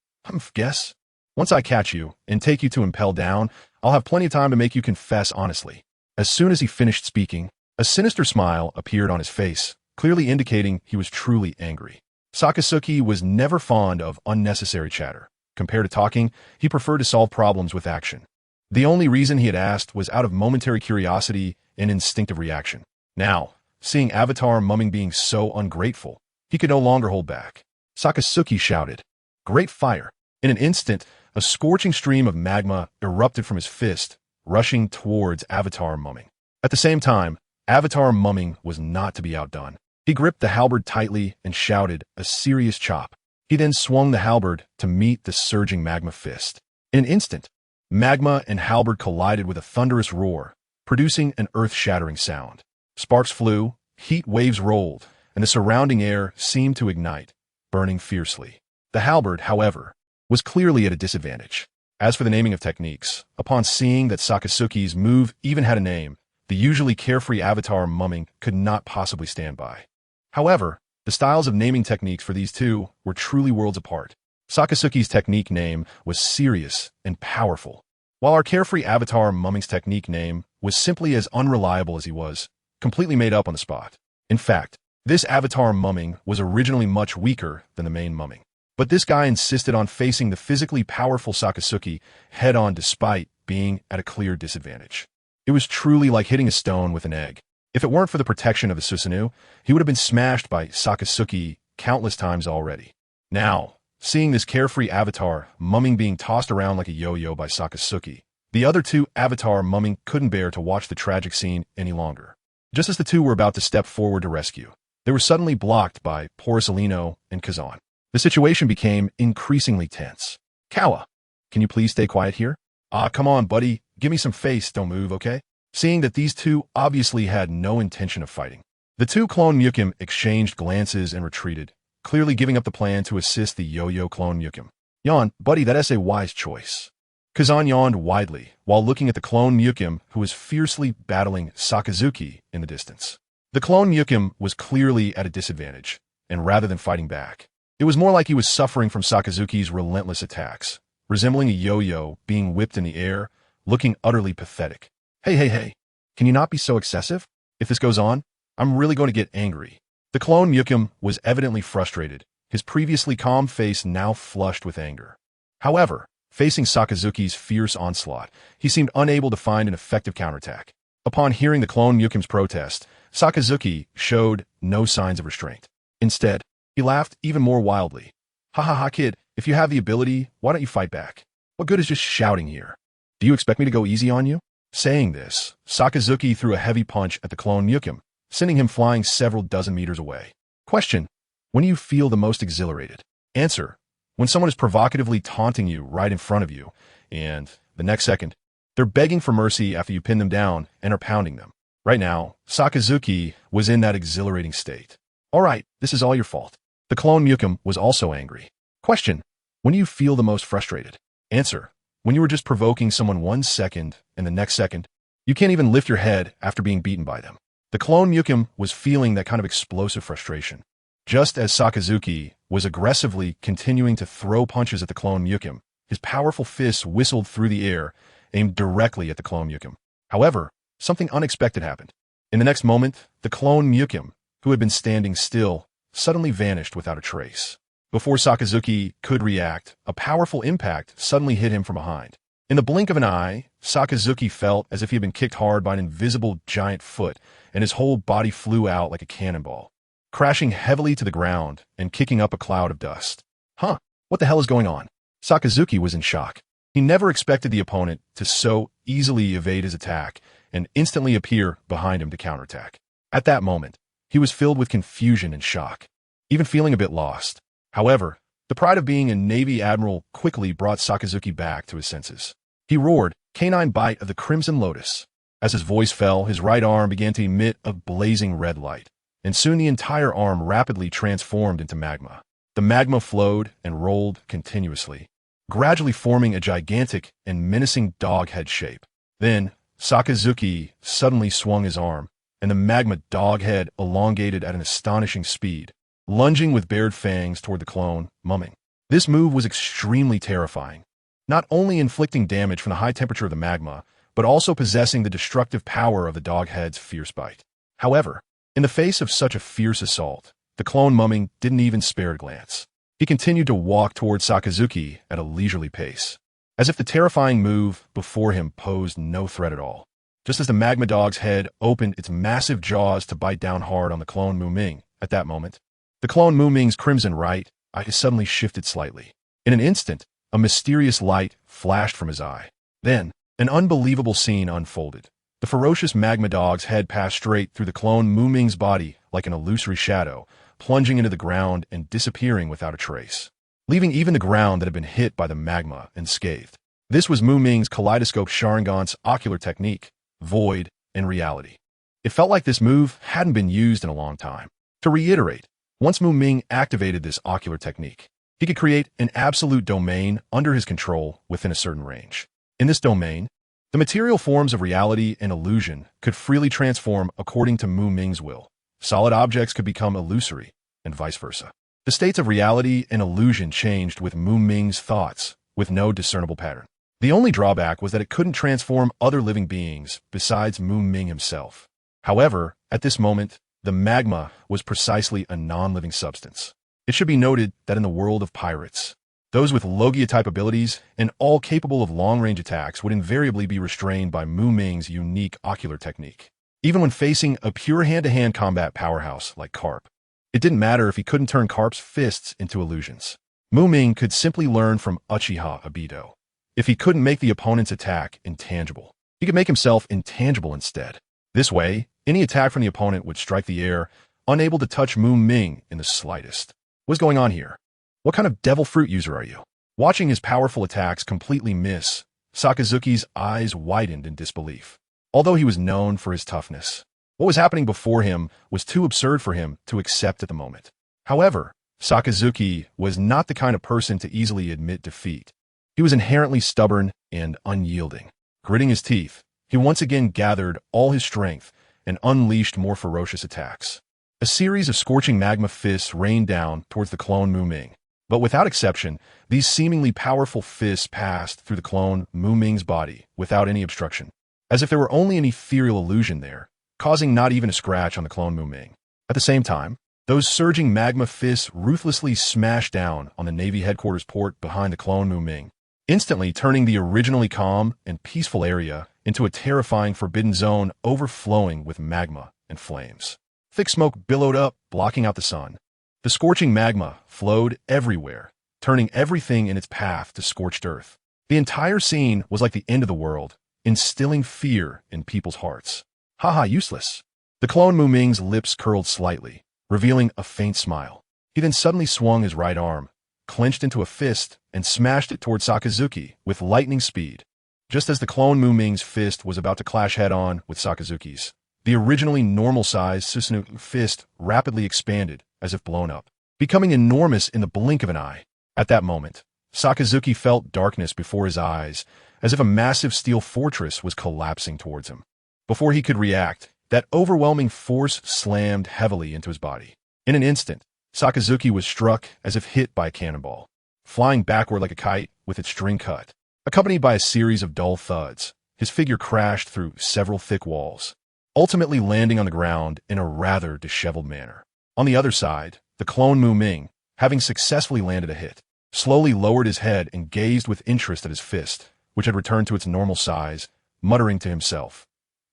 S1: guess? Once I catch you and take you to impel down, I'll have plenty of time to make you confess honestly. As soon as he finished speaking, a sinister smile appeared on his face, clearly indicating he was truly angry. Sakasuki was never fond of unnecessary chatter. Compared to talking, he preferred to solve problems with action. The only reason he had asked was out of momentary curiosity and instinctive reaction. Now, seeing Avatar mumming being so ungrateful, he could no longer hold back. Sakasuki shouted. Great fire! In an instant, a scorching stream of magma erupted from his fist, rushing towards Avatar Mumming. At the same time, Avatar Mumming was not to be outdone. He gripped the halberd tightly and shouted a serious chop. He then swung the halberd to meet the surging magma fist. In an instant, magma and halberd collided with a thunderous roar, producing an earth-shattering sound. Sparks flew, heat waves rolled, and the surrounding air seemed to ignite, burning fiercely. The halberd, however, was clearly at a disadvantage. As for the naming of techniques, upon seeing that Sakasuki's move even had a name, the usually carefree Avatar Mumming could not possibly stand by. However, the styles of naming techniques for these two were truly worlds apart. Sakasuki's technique name was serious and powerful, while our carefree Avatar Mumming's technique name was simply as unreliable as he was, completely made up on the spot. In fact, this Avatar Mumming was originally much weaker than the main Mumming. But this guy insisted on facing the physically powerful Sakasuki head-on despite being at a clear disadvantage. It was truly like hitting a stone with an egg. If it weren't for the protection of the Susanoo, he would have been smashed by Sakasuki countless times already. Now, seeing this carefree Avatar Mumming being tossed around like a yo-yo by Sakasuki, the other two Avatar Mumming couldn't bear to watch the tragic scene any longer. Just as the two were about to step forward to rescue, they were suddenly blocked by Porcellino and Kazan. The situation became increasingly tense. Kawa, can you please stay quiet here? Come on, buddy. Give me some face, don't move, okay? Seeing that these two obviously had no intention of fighting, the two clone Mukim exchanged glances and retreated, clearly giving up the plan to assist the yo-yo clone Mukim. Yawn, buddy, that's a wise choice. Kazan yawned widely while looking at the clone Mukim who was fiercely battling Sakazuki in the distance. The clone Mukim was clearly at a disadvantage, and rather than fighting back, it was more like he was suffering from Sakazuki's relentless attacks, resembling a yo-yo being whipped in the air, looking utterly pathetic. Hey, can you not be so excessive? If this goes on, I'm really going to get angry. The clone Mukim was evidently frustrated, his previously calm face now flushed with anger. However, facing Sakazuki's fierce onslaught, he seemed unable to find an effective counterattack. Upon hearing the clone Mukim's protest, Sakazuki showed no signs of restraint. Instead, he laughed even more wildly. Ha, kid, if you have the ability, why don't you fight back? What good is just shouting here? Do you expect me to go easy on you? Saying this, Sakazuki threw a heavy punch at the clone Mukim, sending him flying several dozen meters away. Question: when do you feel the most exhilarated? Answer: when someone is provocatively taunting you right in front of you, and the next second, they're begging for mercy after you pin them down and are pounding them. Right now, Sakazuki was in that exhilarating state. Alright, this is all your fault. The clone Mukim was also angry. Question: when do you feel the most frustrated? Answer: when you were just provoking someone 1 second, and the next second, you can't even lift your head after being beaten by them. The clone Mukim was feeling that kind of explosive frustration. Just as Sakazuki was aggressively continuing to throw punches at the clone Mukim, his powerful fists whistled through the air, aimed directly at the clone Mukim. However, something unexpected happened. In the next moment, the clone Mukim, who had been standing still, suddenly vanished without a trace. Before Sakazuki could react, a powerful impact suddenly hit him from behind. In the blink of an eye, Sakazuki felt as if he had been kicked hard by an invisible giant foot, and his whole body flew out like a cannonball, crashing heavily to the ground and kicking up a cloud of dust. What the hell is going on? Sakazuki was in shock. He never expected the opponent to so easily evade his attack and instantly appear behind him to counterattack. At that moment, he was filled with confusion and shock, even feeling a bit lost. However, the pride of being a Navy admiral quickly brought Sakazuki back to his senses. He roared, "Canine bite of the Crimson Lotus." As his voice fell, his right arm began to emit a blazing red light, and soon the entire arm rapidly transformed into magma. The magma flowed and rolled continuously, gradually forming a gigantic and menacing dog-head shape. Then, Sakazuki suddenly swung his arm, and the magma dog-head elongated at an astonishing speed, lunging with bared fangs toward the clone Mumming. This move was extremely terrifying, not only inflicting damage from the high temperature of the magma, but also possessing the destructive power of the dog-head's fierce bite. However, in the face of such a fierce assault, the clone Mumming didn't even spare a glance. He continued to walk toward Sakazuki at a leisurely pace, as if the terrifying move before him posed no threat at all. Just as the magma dog's head opened its massive jaws to bite down hard on the clone Mumming, at that moment, the clone Mumming's crimson right eyes suddenly shifted slightly. In an instant, a mysterious light flashed from his eye. Then, an unbelievable scene unfolded. The ferocious magma dog's head passed straight through the clone Mu Ming's body like an illusory shadow, plunging into the ground and disappearing without a trace, leaving even the ground that had been hit by the magma unscathed. This was Mu Ming's kaleidoscope Sharingan's ocular technique, void and reality. It felt like this move hadn't been used in a long time. To reiterate, once Mu Ming activated this ocular technique, he could create an absolute domain under his control within a certain range. In this domain, the material forms of reality and illusion could freely transform according to Mu Ming's will. Solid objects could become illusory, and vice versa. The states of reality and illusion changed with Mu Ming's thoughts, with no discernible pattern. The only drawback was that it couldn't transform other living beings besides Mu Ming himself. However, at this moment, the magma was precisely a non-living substance. It should be noted that in the world of pirates, those with Logia-type abilities and all capable of long-range attacks would invariably be restrained by Mu Ming's unique ocular technique. Even when facing a pure hand-to-hand combat powerhouse like Carp, it didn't matter if he couldn't turn Carp's fists into illusions. Mu Ming could simply learn from Uchiha Iaido. If he couldn't make the opponent's attack intangible, he could make himself intangible instead. This way, any attack from the opponent would strike the air, unable to touch Mu Ming in the slightest. What's going on here? What kind of devil fruit user are you? Watching his powerful attacks completely miss, Sakazuki's eyes widened in disbelief. Although he was known for his toughness, what was happening before him was too absurd for him to accept at the moment. However, Sakazuki was not the kind of person to easily admit defeat. He was inherently stubborn and unyielding. Gritting his teeth, he once again gathered all his strength and unleashed more ferocious attacks. A series of scorching magma fists rained down towards the clone Mu Ming. But without exception, these seemingly powerful fists passed through the clone Mu Ming's body without any obstruction, as if there were only an ethereal illusion there, causing not even a scratch on the clone Mu Ming. At the same time, those surging magma fists ruthlessly smashed down on the Navy headquarters port behind the clone Mu Ming, instantly turning the originally calm and peaceful area into a terrifying forbidden zone overflowing with magma and flames. Thick smoke billowed up, blocking out the sun. The scorching magma flowed everywhere, turning everything in its path to scorched earth. The entire scene was like the end of the world, instilling fear in people's hearts. Haha, useless. The clone Mu Ming's lips curled slightly, revealing a faint smile. He then suddenly swung his right arm, clenched into a fist, and smashed it toward Sakazuki with lightning speed. Just as the clone Mu Ming's fist was about to clash head-on with Sakazuki's, the originally normal-sized Susanoo fist rapidly expanded as if blown up, becoming enormous in the blink of an eye. At that moment, Sakazuki felt darkness before his eyes, as if a massive steel fortress was collapsing towards him. Before he could react, that overwhelming force slammed heavily into his body. In an instant, Sakazuki was struck as if hit by a cannonball, flying backward like a kite with its string cut. Accompanied by a series of dull thuds, his figure crashed through several thick walls, ultimately landing on the ground in a rather disheveled manner. On the other side, the clone Mu Ming, having successfully landed a hit, slowly lowered his head and gazed with interest at his fist, which had returned to its normal size, muttering to himself,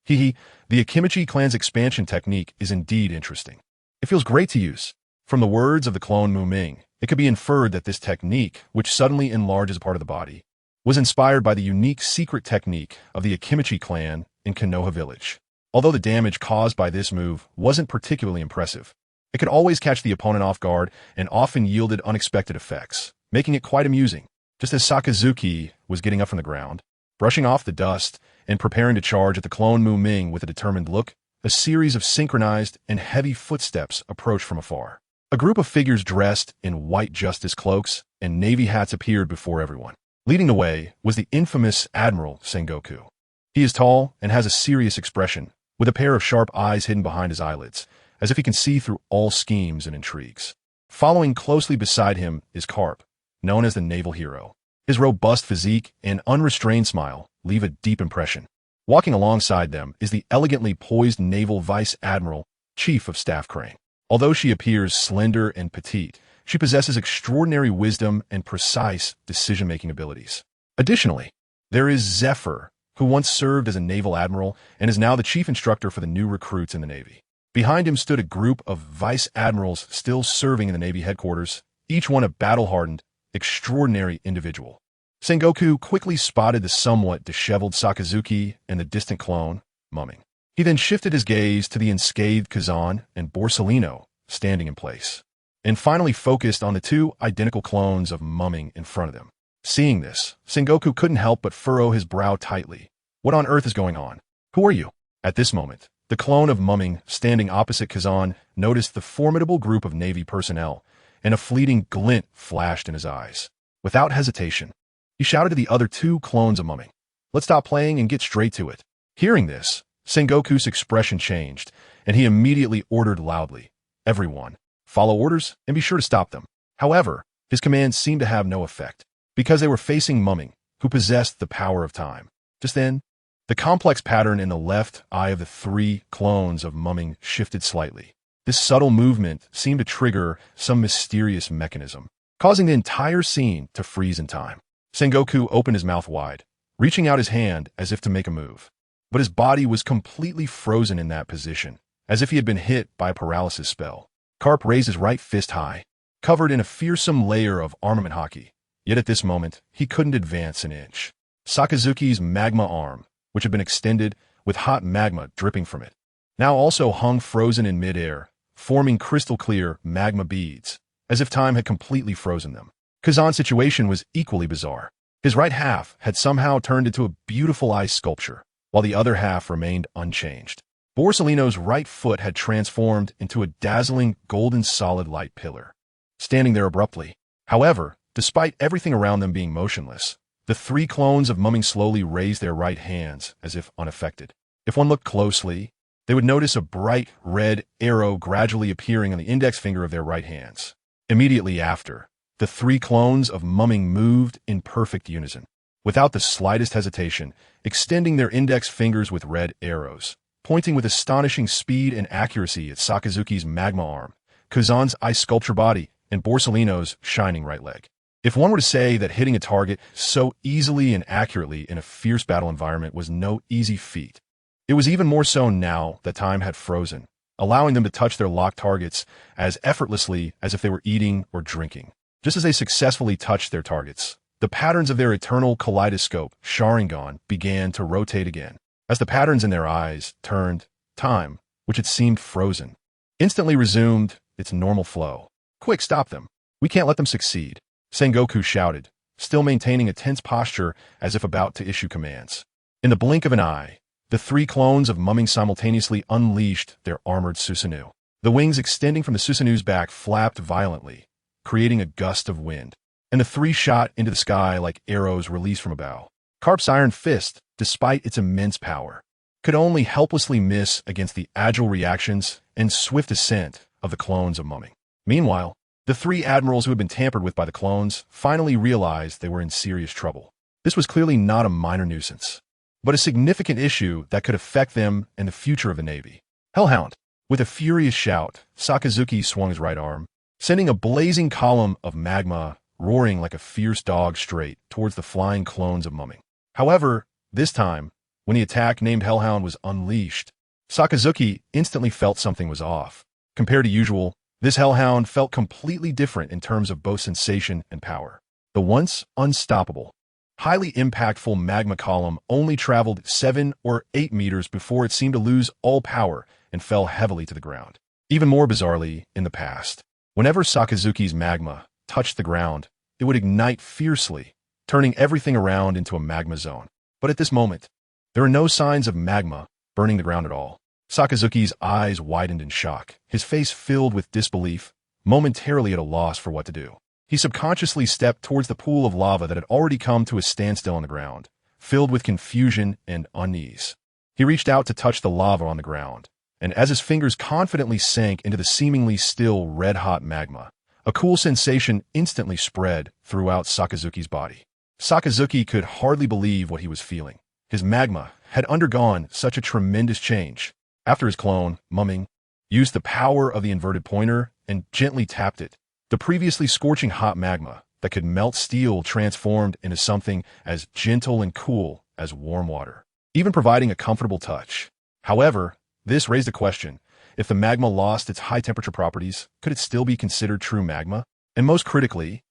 S1: "Hee, the Akimichi clan's expansion technique is indeed interesting. It feels great to use." From the words of the clone Mu Ming, it could be inferred that this technique, which suddenly enlarges a part of the body, was inspired by the unique secret technique of the Akimichi clan in Konoha village. Although the damage caused by this move wasn't particularly impressive, it could always catch the opponent off guard and often yielded unexpected effects, making it quite amusing. Just as Sakazuki was getting up from the ground, brushing off the dust, and preparing to charge at the clone Mu Ming with a determined look, a series of synchronized and heavy footsteps approached from afar. A group of figures dressed in white justice cloaks and navy hats appeared before everyone. Leading the way was the infamous Admiral Sengoku. He is tall and has a serious expression, with a pair of sharp eyes hidden behind his eyelids, as if he can see through all schemes and intrigues. Following closely beside him is Carp, known as the naval hero. His robust physique and unrestrained smile leave a deep impression. Walking alongside them is the elegantly poised naval vice admiral, chief of staff Crane. Although she appears slender and petite, she possesses extraordinary wisdom and precise decision-making abilities. Additionally, there is Zephyr, who once served as a naval admiral and is now the chief instructor for the new recruits in the Navy. Behind him stood a group of vice admirals still serving in the Navy headquarters, each one a battle-hardened, extraordinary individual. Sengoku quickly spotted the somewhat disheveled Sakazuki and the distant clone, Ming. He then shifted his gaze to the unscathed Kazan and Borsalino standing in place, and finally focused on the two identical clones of Ming in front of them. Seeing this, Sengoku couldn't help but furrow his brow tightly. What on earth is going on? Who are you? At this moment, the clone of Ming standing opposite Kazan noticed the formidable group of Navy personnel, and a fleeting glint flashed in his eyes. Without hesitation, he shouted to the other two clones of Ming, "Let's stop playing and get straight to it." Hearing this, Sengoku's expression changed, and he immediately ordered loudly, "Everyone, follow orders and be sure to stop them." However, his commands seemed to have no effect, because they were facing Ming, who possessed the power of time. Just then, the complex pattern in the left eye of the three clones of Ming shifted slightly. This subtle movement seemed to trigger some mysterious mechanism, causing the entire scene to freeze in time. Sengoku opened his mouth wide, reaching out his hand as if to make a move. But his body was completely frozen in that position, as if he had been hit by a paralysis spell. Carp raised his right fist high, covered in a fearsome layer of armament haki. Yet at this moment, he couldn't advance an inch. Sakazuki's magma arm, which had been extended with hot magma dripping from it, now also hung frozen in midair, forming crystal-clear magma beads, as if time had completely frozen them. Kazan's situation was equally bizarre. His right half had somehow turned into a beautiful ice sculpture, while the other half remained unchanged. Borsalino's right foot had transformed into a dazzling golden solid light pillar, standing there abruptly. However, despite everything around them being motionless, the three clones of Ming slowly raised their right hands as if unaffected. If one looked closely, they would notice a bright red arrow gradually appearing on the index finger of their right hands. Immediately after, the three clones of Ming moved in perfect unison, without the slightest hesitation, extending their index fingers with red arrows, pointing with astonishing speed and accuracy at Sakazuki's magma arm, Kazan's ice sculpture body, and Borsalino's shining right leg. If one were to say that hitting a target so easily and accurately in a fierce battle environment was no easy feat, it was even more so now that time had frozen, allowing them to touch their locked targets as effortlessly as if they were eating or drinking. Just as they successfully touched their targets, the patterns of their eternal kaleidoscope, Sharingan, began to rotate again. As the patterns in their eyes turned, time, which had seemed frozen, instantly resumed its normal flow. "Quick, stop them. We can't let them succeed," Sengoku shouted, still maintaining a tense posture as if about to issue commands. In the blink of an eye, the three clones of Ming simultaneously unleashed their armored Susanoo. The wings extending from the Susanoo's back flapped violently, creating a gust of wind, and the three shot into the sky like arrows released from a bow. Carp's iron fist, despite its immense power, could only helplessly miss against the agile reactions and swift ascent of the clones of Ming. Meanwhile, the three admirals who had been tampered with by the clones finally realized they were in serious trouble. This was clearly not a minor nuisance, but a significant issue that could affect them and the future of the Navy. Hellhound! With a furious shout, Sakazuki swung his right arm, sending a blazing column of magma roaring like a fierce dog straight towards the flying clones of Ming. However, this time, when the attack named Hellhound was unleashed, Sakazuki instantly felt something was off. Compared to usual, this Hellhound felt completely different in terms of both sensation and power. The once unstoppable, highly impactful magma column only traveled 7 or 8 meters before it seemed to lose all power and fell heavily to the ground. Even more bizarrely, in the past, whenever Sakazuki's magma touched the ground, it would ignite fiercely, turning everything around into a magma zone. But at this moment, there are no signs of magma burning the ground at all. Sakazuki's eyes widened in shock, his face filled with disbelief, momentarily at a loss for what to do. He subconsciously stepped towards the pool of lava that had already come to a standstill on the ground, filled with confusion and unease. He reached out to touch the lava on the ground, and as his fingers confidently sank into the seemingly still red-hot magma, a cool sensation instantly spread throughout Sakazuki's body. Sakazuki could hardly believe what he was feeling. His magma had undergone such a tremendous change. After his clone, Ming, used the power of the inverted pointer and gently tapped it, the previously scorching hot magma that could melt steel transformed into something as gentle and cool as warm water, even providing a comfortable touch. However, this raised a question. If the magma lost its high-temperature properties, could it still be considered true magma? And most critically,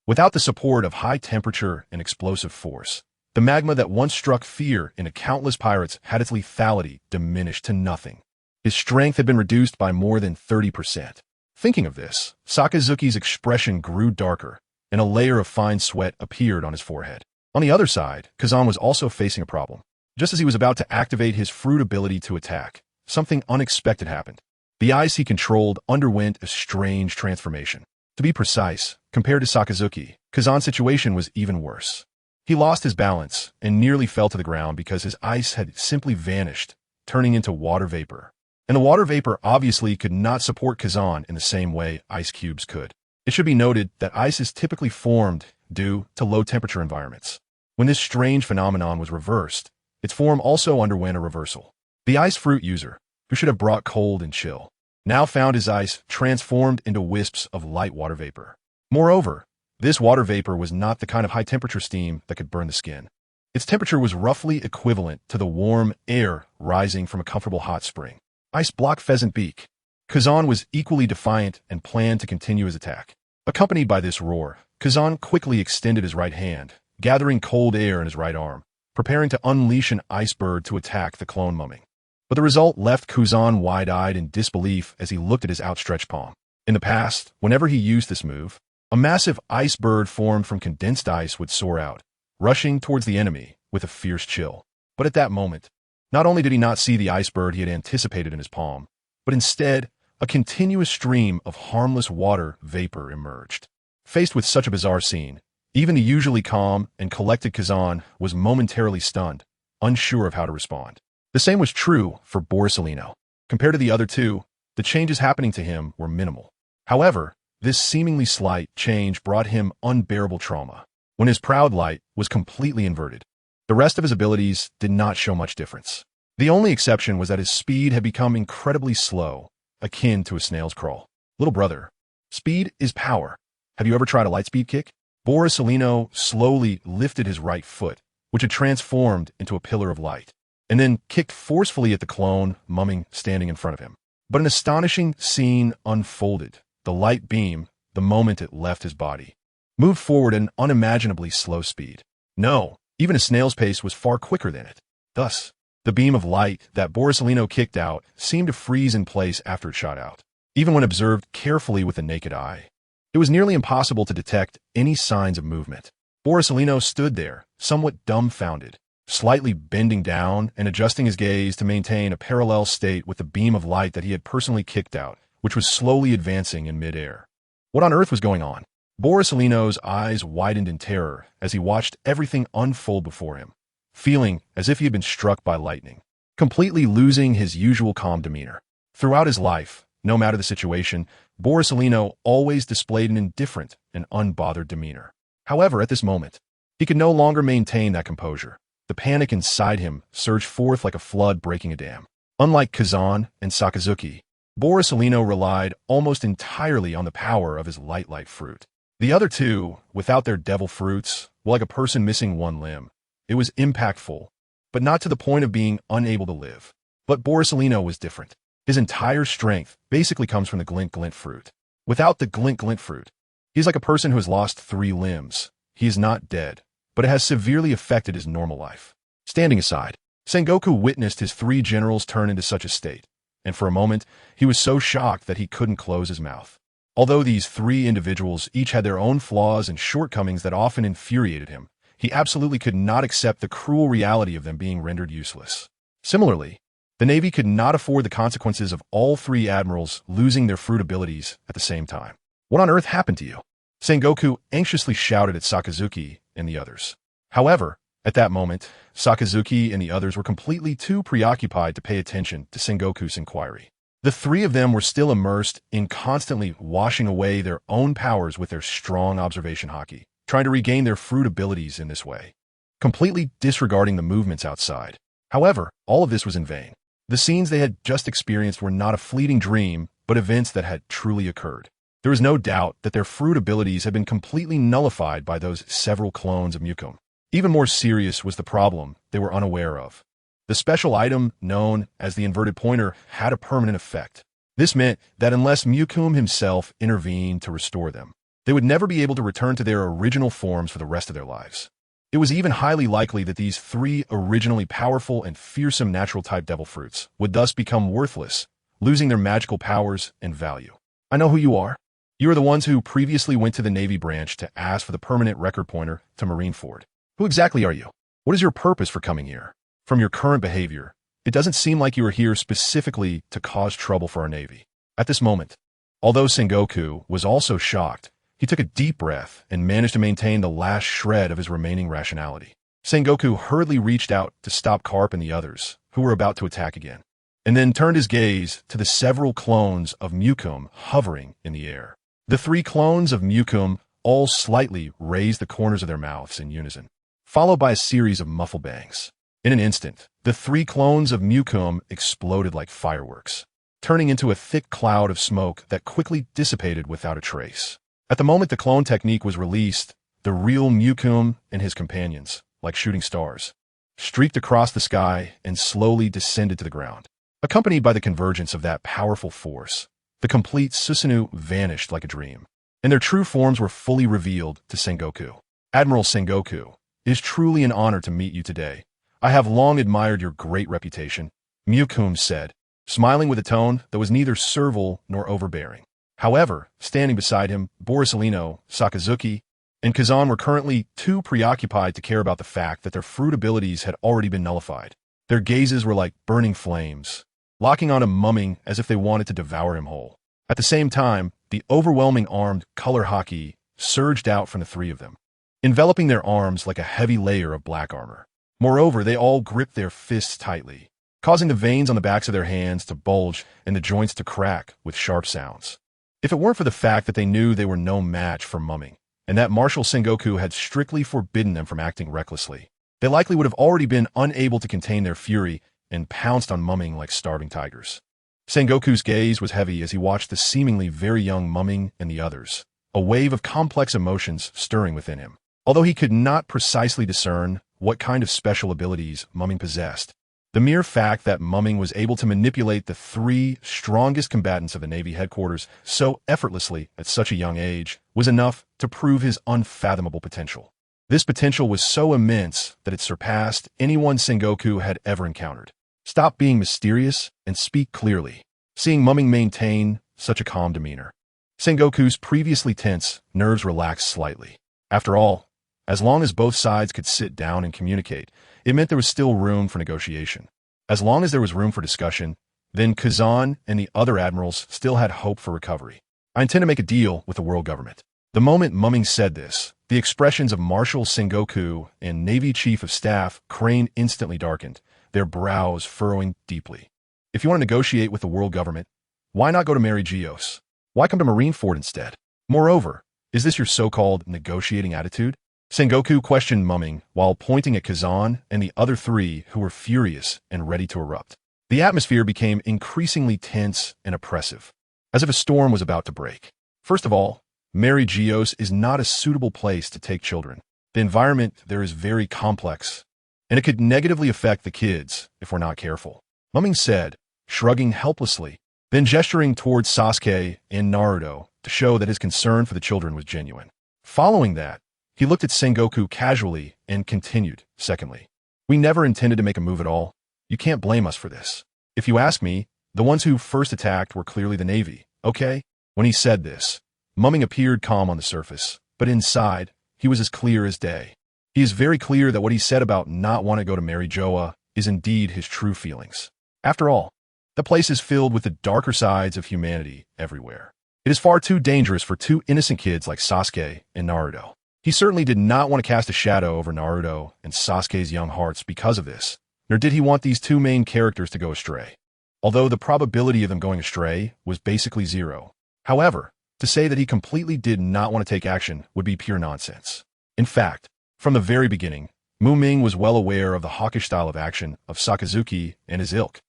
S1: without the support of high temperature and explosive force, the magma that once struck fear into countless pirates had its lethality diminished to nothing. His strength had been reduced by more than 30%. Thinking of this, Sakazuki's expression grew darker, and a layer of fine sweat appeared on his forehead. On the other side, Kazan was also facing a problem. Just as he was about to activate his fruit ability to attack, something unexpected happened. The ice he controlled underwent a strange transformation. To be precise, compared to Sakazuki, Kazan's situation was even worse. He lost his balance and nearly fell to the ground because his ice had simply vanished, turning into water vapor. And the water vapor obviously could not support Kazan in the same way ice cubes could. It should be noted that ice is typically formed due to low-temperature environments. When this strange phenomenon was reversed, its form also underwent a reversal. The ice fruit user, who should have brought cold and chill, now found his ice transformed into wisps of light water vapor. Moreover, this water vapor was not the kind of high-temperature steam that could burn the skin. Its temperature was roughly equivalent to the warm air rising from a comfortable hot spring. Ice block pheasant beak. Kazan was equally defiant and planned to continue his attack. Accompanied by this roar, Kazan quickly extended his right hand, gathering cold air in his right arm, preparing to unleash an ice bird to attack the clone mumming. But the result left Kazan wide-eyed in disbelief as he looked at his outstretched palm. In the past, whenever he used this move, a massive ice bird formed from condensed ice would soar out, rushing towards the enemy with a fierce chill. But at that moment, not only did he not see the ice bird he had anticipated in his palm, but instead, a continuous stream of harmless water vapor emerged. Faced with such a bizarre scene, even the usually calm and collected Kazan was momentarily stunned, unsure of how to respond. The same was true for Borsalino. Compared to the other two, the changes happening to him were minimal. However, this seemingly slight change brought him unbearable trauma. When his proud light was completely inverted, the rest of his abilities did not show much difference. The only exception was that his speed had become incredibly slow, akin to a snail's crawl. Little brother, speed is power. Have you ever tried a lightspeed kick? Borsalino slowly lifted his right foot, which had transformed into a pillar of light, and then kicked forcefully at the clone mumming standing in front of him. But an astonishing scene unfolded. The light beam, the moment it left his body, moved forward at an unimaginably slow speed. No, even a snail's pace was far quicker than it. Thus, the beam of light that Borsalino kicked out seemed to freeze in place after it shot out. Even when observed carefully with the naked eye, it was nearly impossible to detect any signs of movement. Borsalino stood there, somewhat dumbfounded, slightly bending down and adjusting his gaze to maintain a parallel state with the beam of light that he had personally kicked out, which was slowly advancing in midair. What on earth was going on? Borsalino's eyes widened in terror as he watched everything unfold before him, feeling as if he had been struck by lightning, completely losing his usual calm demeanor. Throughout his life, no matter the situation, Borsalino always displayed an indifferent and unbothered demeanor. However, at this moment, he could no longer maintain that composure. The panic inside him surged forth like a flood breaking a dam. Unlike Kazan and Sakazuki, Borsalino relied almost entirely on the power of his light fruit. The other two, without their devil fruits, were like a person missing one limb. It was impactful, but not to the point of being unable to live. But Borsalino was different. His entire strength basically comes from the glint fruit. Without the glint fruit, he's like a person who has lost 3 limbs. He is not dead, but it has severely affected his normal life. Standing aside, Sengoku witnessed his 3 generals turn into such a state, and for a moment, he was so shocked that he couldn't close his mouth. Although these 3 individuals each had their own flaws and shortcomings that often infuriated him, he absolutely could not accept the cruel reality of them being rendered useless. Similarly, the Navy could not afford the consequences of all 3 admirals losing their fruit abilities at the same time. What on earth happened to you? Sengoku anxiously shouted at Sakazuki and the others. However, at that moment, Sakazuki and the others were completely too preoccupied to pay attention to Sengoku's inquiry. The 3 of them were still immersed in constantly washing away their own powers with their strong observation haki, trying to regain their fruit abilities in this way, completely disregarding the movements outside. However, all of this was in vain. The scenes they had just experienced were not a fleeting dream, but events that had truly occurred. There was no doubt that their fruit abilities had been completely nullified by those several clones of Mukun. Even more serious was the problem they were unaware of. The special item known as the inverted pointer had a permanent effect. This meant that unless Mukun himself intervened to restore them, They would never be able to return to their original forms for the rest of their lives. It was even highly likely that these 3 originally powerful and fearsome natural-type devil fruits would thus become worthless, losing their magical powers and value. I know who you are. You are the ones who previously went to the Navy branch to ask for the permanent record pointer to Marineford. Who exactly are you? What is your purpose for coming here? From your current behavior, it doesn't seem like you are here specifically to cause trouble for our Navy. At this moment, although Sengoku was also shocked, he took a deep breath and managed to maintain the last shred of his remaining rationality. Sengoku hurriedly reached out to stop Carp and the others, who were about to attack again, and then turned his gaze to the several clones of Mukum hovering in the air. The 3 clones of Mukum all slightly raised the corners of their mouths in unison, followed by a series of muffled bangs. In an instant, the 3 clones of Mukum exploded like fireworks, turning into a thick cloud of smoke that quickly dissipated without a trace. At the moment the clone technique was released, the real Mukum and his companions, like shooting stars, streaked across the sky and slowly descended to the ground. Accompanied by the convergence of that powerful force, the complete Susanoo vanished like a dream, and their true forms were fully revealed to Sengoku. Admiral Sengoku, it is truly an honor to meet you today. I have long admired your great reputation, Mukum said, smiling with a tone that was neither servile nor overbearing. However, standing beside him, Borisolino, Sakazuki, and Kazan were currently too preoccupied to care about the fact that their fruit abilities had already been nullified. Their gazes were like burning flames, locking on him, mumming as if they wanted to devour him whole. At the same time, the overwhelming armed color haki surged out from the 3 of them, enveloping their arms like a heavy layer of black armor. Moreover, they all gripped their fists tightly, causing the veins on the backs of their hands to bulge and the joints to crack with sharp sounds. If it weren't for the fact that they knew they were no match for mumming, and that Marshal Sengoku had strictly forbidden them from acting recklessly, they likely would have already been unable to contain their fury and pounced on mumming like starving tigers. Sengoku's gaze was heavy as he watched the seemingly very young mumming and the others, a wave of complex emotions stirring within him. Although he could not precisely discern what kind of special abilities mumming possessed, the mere fact that mumming was able to manipulate the 3 strongest combatants of the Navy headquarters so effortlessly at such a young age was enough to prove his unfathomable potential. This potential was so immense that it surpassed anyone Sengoku had ever encountered. Stop being mysterious and speak clearly. Seeing mumming maintain such a calm demeanor, Sengoku's previously tense nerves relaxed slightly. After all, as long as both sides could sit down and communicate, it meant there was still room for negotiation. As long as there was room for discussion, then Kazan and the other admirals still had hope for recovery. I intend to make a deal with the world government. The moment Mumming said this, the expressions of Marshal Sengoku and Navy Chief of Staff Crane instantly darkened, their brows furrowing deeply. If you want to negotiate with the world government, why not go to Mangekyō? Why come to Marineford instead? Moreover, is this your so-called negotiating attitude? Sengoku questioned Mumming while pointing at Kazan and the other 3 who were furious and ready to erupt. The atmosphere became increasingly tense and oppressive, as if a storm was about to break. First of all, Mangekyō is not a suitable place to take children. The environment there is very complex, and it could negatively affect the kids if we're not careful, Mumming said, shrugging helplessly, then gesturing towards Sasuke and Naruto to show that his concern for the children was genuine. Following that, he looked at Sengoku casually and continued, secondly, we never intended to make a move at all. You can't blame us for this. If you ask me, the ones who first attacked were clearly the Navy, okay? When he said this, Mumming appeared calm on the surface, but inside, he was as clear as day. He is very clear that what he said about not wanting to go to Mangekyō is indeed his true feelings. After all, the place is filled with the darker sides of humanity everywhere. It is far too dangerous for 2 innocent kids like Sasuke and Naruto. He certainly did not want to cast a shadow over Naruto and Sasuke's young hearts because of this, nor did he want these 2 main characters to go astray, although the probability of them going astray was basically 0. However, to say that he completely did not want to take action would be pure nonsense. In fact, from the very beginning, Ming was well aware of the hawkish style of action of Sakazuki and his ilk.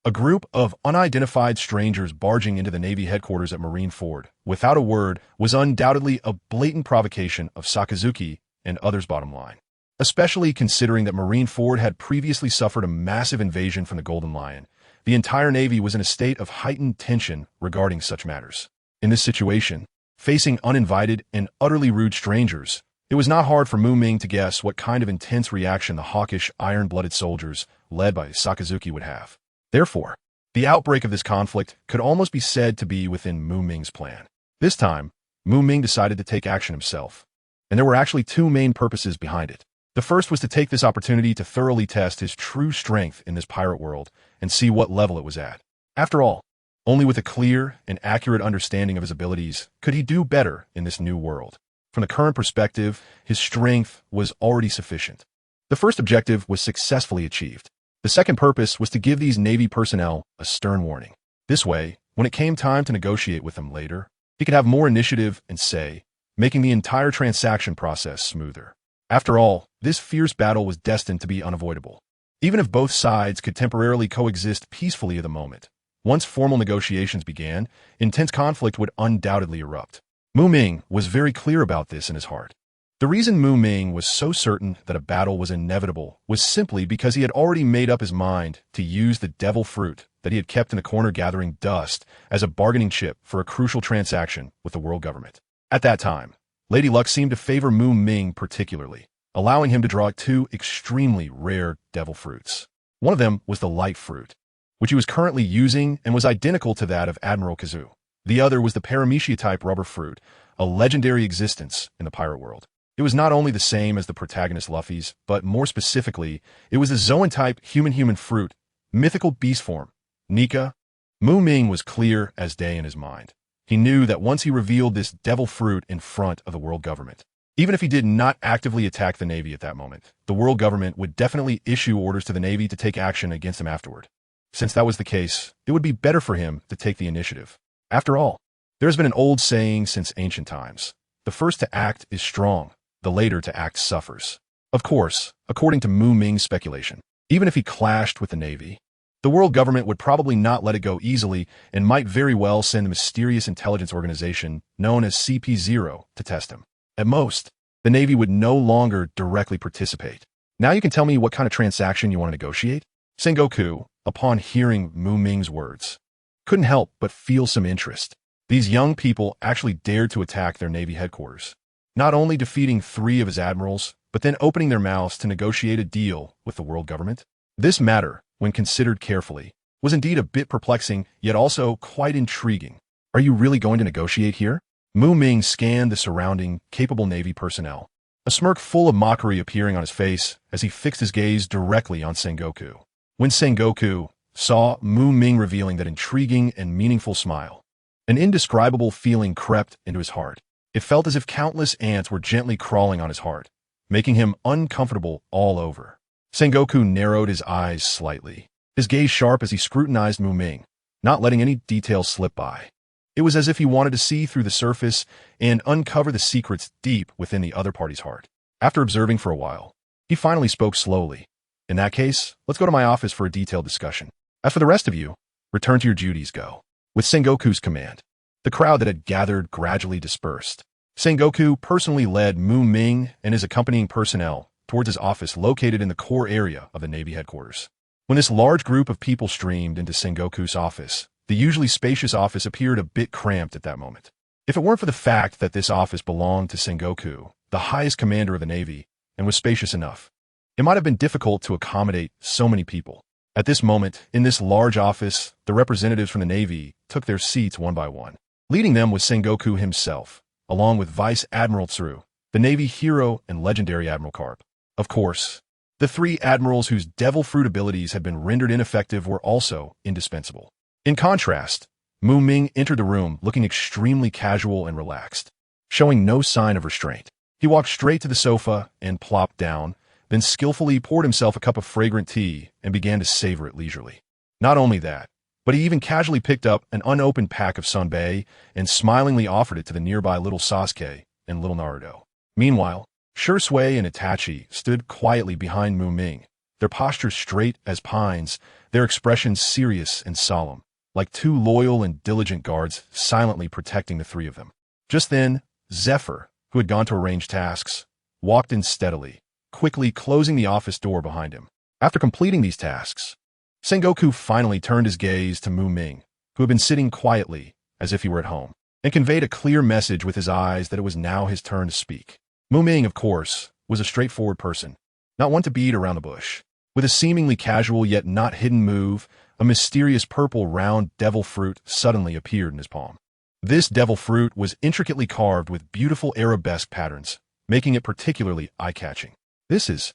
S1: A group of unidentified strangers barging into the Navy headquarters at Marineford without a word was undoubtedly a blatant provocation of Sakazuki and others' bottom line, especially considering that Marineford had previously suffered a massive invasion from the Golden Lion. The entire Navy was in a state of heightened tension regarding such matters. In this situation, Facing uninvited and utterly rude strangers, it was not hard for Ming to guess what kind of intense reaction the hawkish, iron-blooded soldiers led by Sakazuki would have. Therefore, the outbreak of this conflict could almost be said to be within Ming's plan. This time, Ming decided to take action himself. And there were actually two main purposes behind it. The first was to take this opportunity to thoroughly test his true strength in this pirate world and see what level it was at. After all, only with a clear and accurate understanding of his abilities could he do better in this new world. From the current perspective, his strength was already sufficient. The first objective was successfully achieved. The second purpose was to give these Navy personnel a stern warning. This way, when it came time to negotiate with them later, he could have more initiative and say, making the entire transaction process smoother. After all, this fierce battle was destined to be unavoidable. Even if both sides could temporarily coexist peacefully at the moment, once formal negotiations began, intense conflict would undoubtedly erupt. Ming was very clear about this in his heart. The reason Ming was so certain that a battle was inevitable was simply because he had already made up his mind to use the devil fruit that he had kept in a corner gathering dust as a bargaining chip for a crucial transaction with the world government. At that time, Lady Luck seemed to favor Ming particularly, allowing him to draw two extremely rare devil fruits. One of them was the light fruit, which he was currently using and was identical to that of Admiral Kazu. The other was the Paramecia-type rubber fruit, a legendary existence in the pirate world. It was not only the same as the protagonist Luffy's, but more specifically, it was the Zoan-type human-human fruit, mythical beast form, Nika. Ming was clear as day in his mind. He knew that once he revealed this devil fruit in front of the world government, even if he did not actively attack the Navy at that moment, the world government would definitely issue orders to the Navy to take action against him afterward. Since that was the case, it would be better for him to take the initiative. After all, there has been an old saying since ancient times: the first to act is strong, the later to act suffers. Of course, according to Ming's speculation, even if he clashed with the Navy, the world government would probably not let it go easily and might very well send the mysterious intelligence organization known as CP0 to test him. At most, the Navy would no longer directly participate. Now you can tell me what kind of transaction you want to negotiate? Sengoku, upon hearing Ming's words, couldn't help but feel some interest. These young people actually dared to attack their Navy headquarters, not only defeating 3 of his admirals, but then opening their mouths to negotiate a deal with the world government. This matter, when considered carefully, was indeed a bit perplexing, yet also quite intriguing. Are you really going to negotiate here? Ming scanned the surrounding, capable Navy personnel, a smirk full of mockery appearing on his face as he fixed his gaze directly on Sengoku. When Sengoku saw Ming revealing that intriguing and meaningful smile, an indescribable feeling crept into his heart. It felt as if countless ants were gently crawling on his heart, making him uncomfortable all over. Sengoku narrowed his eyes slightly, his gaze sharp as he scrutinized Ming, not letting any details slip by. It was as if he wanted to see through the surface and uncover the secrets deep within the other party's heart. After observing for a while, he finally spoke slowly. In that case, let's go to my office for a detailed discussion. As for the rest of you, return to your duties, go. With Sengoku's command, the crowd that had gathered gradually dispersed. Sengoku personally led Ming and his accompanying personnel towards his office located in the core area of the Navy headquarters. When this large group of people streamed into Sengoku's office, the usually spacious office appeared a bit cramped at that moment. If it weren't for the fact that this office belonged to Sengoku, the highest commander of the Navy, and was spacious enough, it might have been difficult to accommodate so many people. At this moment, in this large office, the representatives from the Navy took their seats one by one. Leading them was Sengoku himself, along with Vice Admiral Tsuru, the Navy hero and legendary Admiral Karp. Of course, the 3 admirals whose devil fruit abilities had been rendered ineffective were also indispensable. In contrast, Ming entered the room looking extremely casual and relaxed, showing no sign of restraint. He walked straight to the sofa and plopped down, then skillfully poured himself a cup of fragrant tea and began to savor it leisurely. Not only that, but he even casually picked up an unopened pack of Sanbei and smilingly offered it to the nearby little Sasuke and little Naruto. Meanwhile, Shisui and Itachi stood quietly behind Ming, their postures straight as pines, their expressions serious and solemn, like 2 loyal and diligent guards silently protecting the 3 of them. Just then, Zephyr, who had gone to arrange tasks, walked in steadily, quickly closing the office door behind him. After completing these tasks, Sengoku finally turned his gaze to Ming, who had been sitting quietly, as if he were at home. and conveyed a clear message with his eyes that it was now his turn to speak. Ming, of course, was a straightforward person, not one to beat around the bush. With a seemingly casual yet not hidden move, a mysterious purple round devil fruit suddenly appeared in his palm. This devil fruit was intricately carved with beautiful arabesque patterns, making it particularly eye-catching. This is...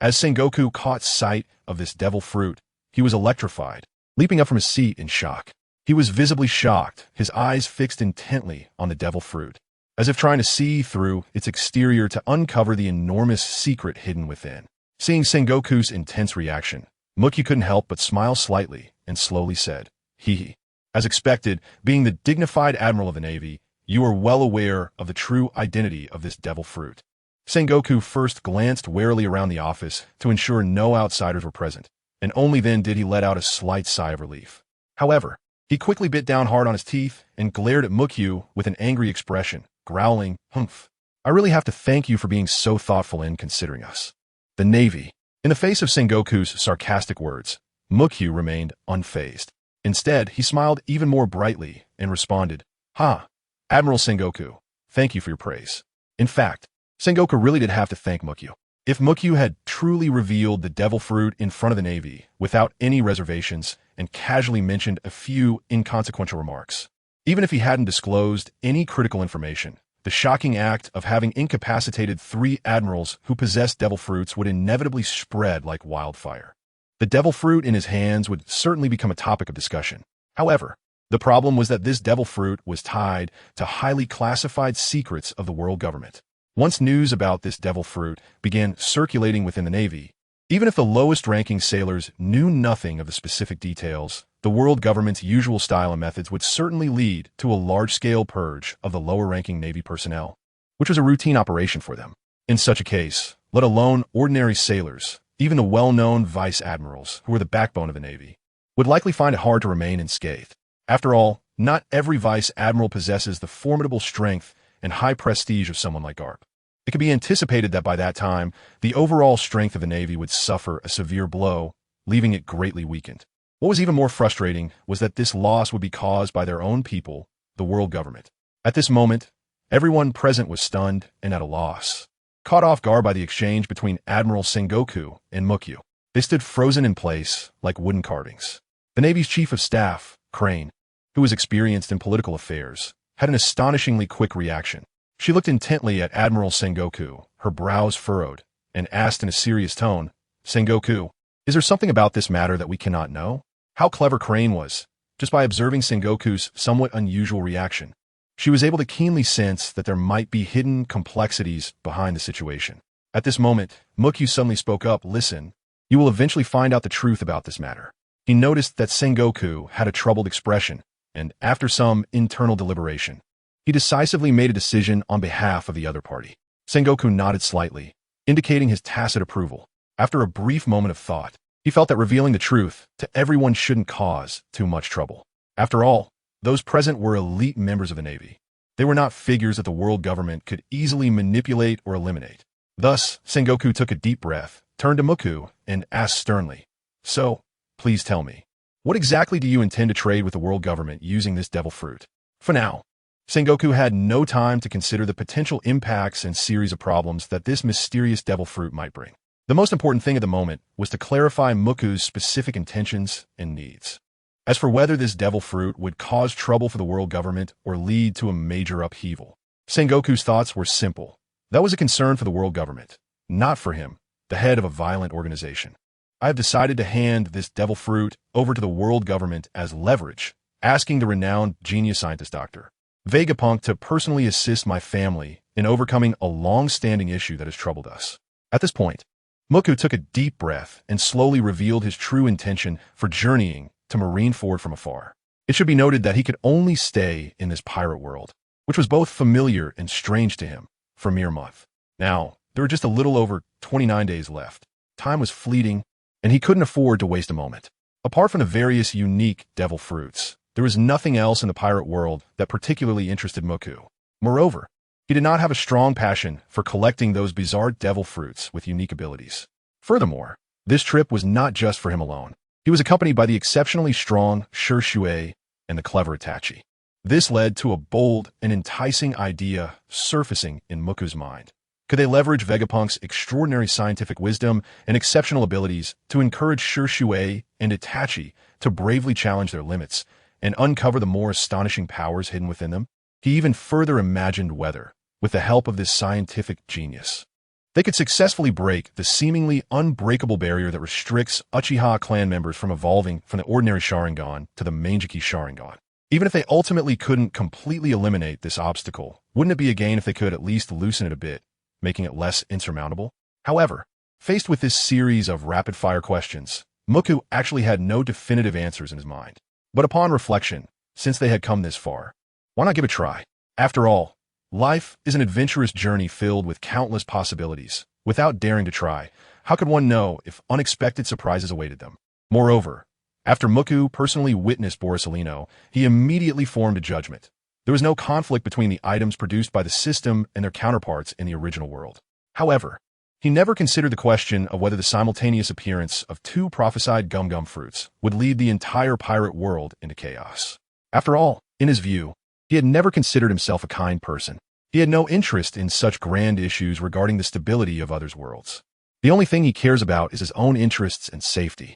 S1: As Sengoku caught sight of this devil fruit, he was electrified, leaping up from his seat in shock. He was visibly shocked, his eyes fixed intently on the devil fruit, as if trying to see through its exterior to uncover the enormous secret hidden within. Seeing Sengoku's intense reaction, Mukyu couldn't help but smile slightly and slowly said, "Hee." As expected, being the dignified admiral of the Navy, you are well aware of the true identity of this devil fruit. Sengoku first glanced warily around the office to ensure no outsiders were present, and only then did he let out a slight sigh of relief. However, he quickly bit down hard on his teeth and glared at Mukyu with an angry expression, growling, "Humph. I really have to thank you for being so thoughtful in considering us." The Navy. In the face of Sengoku's sarcastic words, Mukyu remained unfazed. Instead, he smiled even more brightly and responded, "Ha, Admiral Sengoku, thank you for your praise." In fact, Sengoku really did have to thank Mukyu. If Mukyu had truly revealed the devil fruit in front of the Navy without any reservations and casually mentioned a few inconsequential remarks, even if he hadn't disclosed any critical information, the shocking act of having incapacitated 3 admirals who possessed devil fruits would inevitably spread like wildfire. The devil fruit in his hands would certainly become a topic of discussion. However, the problem was that this devil fruit was tied to highly classified secrets of the world government. Once news about this devil fruit began circulating within the Navy, even if the lowest-ranking sailors knew nothing of the specific details, the world government's usual style and methods would certainly lead to a large-scale purge of the lower-ranking Navy personnel, which was a routine operation for them. In such a case, let alone ordinary sailors, even the well-known vice admirals, who were the backbone of the Navy, would likely find it hard to remain unscathed. After all, not every vice admiral possesses the formidable strength and high prestige of someone like Garp. It could be anticipated that by that time, the overall strength of the Navy would suffer a severe blow, leaving it greatly weakened. What was even more frustrating was that this loss would be caused by their own people, the world government. At this moment, everyone present was stunned and at a loss. Caught off guard by the exchange between Admiral Sengoku and Mukyu, they stood frozen in place like wooden carvings. The Navy's Chief of Staff, Crane, who was experienced in political affairs, had an astonishingly quick reaction. She looked intently at Admiral Sengoku, her brows furrowed, and asked in a serious tone, "Sengoku, is there something about this matter that we cannot know?" How clever Crane was. Just by observing Sengoku's somewhat unusual reaction, she was able to keenly sense that there might be hidden complexities behind the situation. At this moment, Mukyu suddenly spoke up, "Listen, you will eventually find out the truth about this matter." He noticed that Sengoku had a troubled expression, and after some internal deliberation, he decisively made a decision on behalf of the other party. Sengoku nodded slightly, indicating his tacit approval. After a brief moment of thought, he felt that revealing the truth to everyone shouldn't cause too much trouble. After all, those present were elite members of the Navy. They were not figures that the world government could easily manipulate or eliminate. Thus, Sengoku took a deep breath, turned to Mukyu, and asked sternly, "So, please tell me, what exactly do you intend to trade with the world government using this devil fruit?" For now, Sengoku had no time to consider the potential impacts and series of problems that this mysterious devil fruit might bring. The most important thing at the moment was to clarify Mukyu's specific intentions and needs. As for whether this devil fruit would cause trouble for the world government or lead to a major upheaval, Sengoku's thoughts were simple. That was a concern for the world government, not for him, the head of a violent organization. "I have decided to hand this devil fruit over to the world government as leverage, asking the renowned genius scientist Dr. Vegapunk to personally assist my family in overcoming a long-standing issue that has troubled us." At this point, Mukyu took a deep breath and slowly revealed his true intention for journeying to Marineford from afar. It should be noted that he could only stay in this pirate world, which was both familiar and strange to him, for a mere month. Now, there were just a little over 29 days left. Time was fleeting, and he couldn't afford to waste a moment. Apart from the various unique devil fruits, there was nothing else in the pirate world that particularly interested Mukyu. Moreover, he did not have a strong passion for collecting those bizarre devil fruits with unique abilities. Furthermore, this trip was not just for him alone. He was accompanied by the exceptionally strong Shisui and the clever Itachi. This led to a bold and enticing idea surfacing in Muku's mind. Could they leverage Vegapunk's extraordinary scientific wisdom and exceptional abilities to encourage Shisui and Itachi to bravely challenge their limits and uncover the more astonishing powers hidden within them? He even further imagined whether, with the help of this scientific genius, they could successfully break the seemingly unbreakable barrier that restricts Uchiha clan members from evolving from the ordinary Sharingan to the Mangekyō Sharingan. Even if they ultimately couldn't completely eliminate this obstacle, wouldn't it be a gain if they could at least loosen it a bit, making it less insurmountable? However, faced with this series of rapid-fire questions, Muku actually had no definitive answers in his mind. But upon reflection, since they had come this far, why not give it a try? After all, life is an adventurous journey filled with countless possibilities. Without daring to try, how could one know if unexpected surprises awaited them? Moreover, after Muku personally witnessed Borsalino, he immediately formed a judgment. There was no conflict between the items produced by the system and their counterparts in the original world. However, he never considered the question of whether the simultaneous appearance of two prophesied gum-gum fruits would lead the entire pirate world into chaos. After all, in his view, he had never considered himself a kind person. He had no interest in such grand issues regarding the stability of others' worlds. The only thing he cares about is his own interests and safety.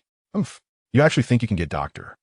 S1: You actually think you can get Dr.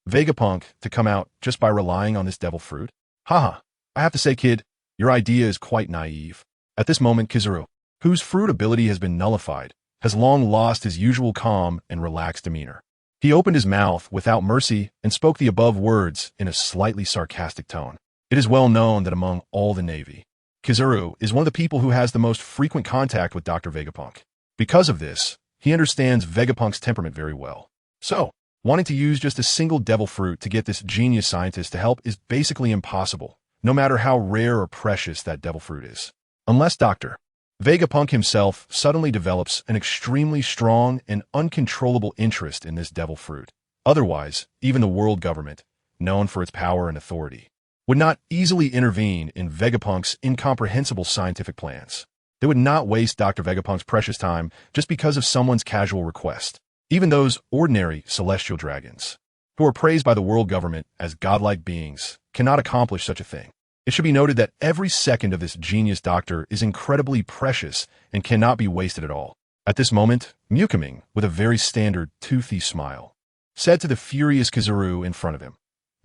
S1: Vegapunk to come out just by relying on this devil fruit? Haha, I have to say, kid, your idea is quite naive. At this moment, Kizaru, whose fruit ability has been nullified, has long lost his usual calm and relaxed demeanor. He opened his mouth without mercy and spoke the above words in a slightly sarcastic tone. It is well known that among all the Navy, Kizaru is one of the people who has the most frequent contact with Dr. Vegapunk. Because of this, he understands Vegapunk's temperament very well. So, wanting to use just a single devil fruit to get this genius scientist to help is basically impossible, no matter how rare or precious that devil fruit is. Unless Dr. Vegapunk himself suddenly develops an extremely strong and uncontrollable interest in this devil fruit. Otherwise, even the world government, known for its power and authority, would not easily intervene in Vegapunk's incomprehensible scientific plans. They would not waste Dr. Vegapunk's precious time just because of someone's casual request. Even those ordinary celestial dragons, who are praised by the world government as godlike beings, cannot accomplish such a thing. It should be noted that every second of this genius doctor is incredibly precious and cannot be wasted at all. At this moment, Ming, with a very standard, toothy smile, said to the furious Kizaru in front of him,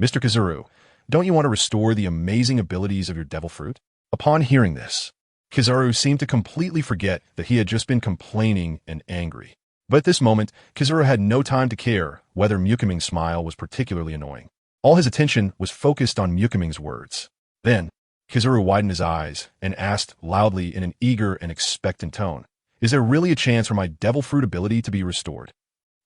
S1: "Mr. Kizaru, don't you want to restore the amazing abilities of your devil fruit?" Upon hearing this, Kizaru seemed to completely forget that he had just been complaining and angry. But at this moment, Kizaru had no time to care whether Ming's smile was particularly annoying. All his attention was focused on Ming's words. Then, Kizaru widened his eyes and asked loudly in an eager and expectant tone, "Is there really a chance for my devil fruit ability to be restored?"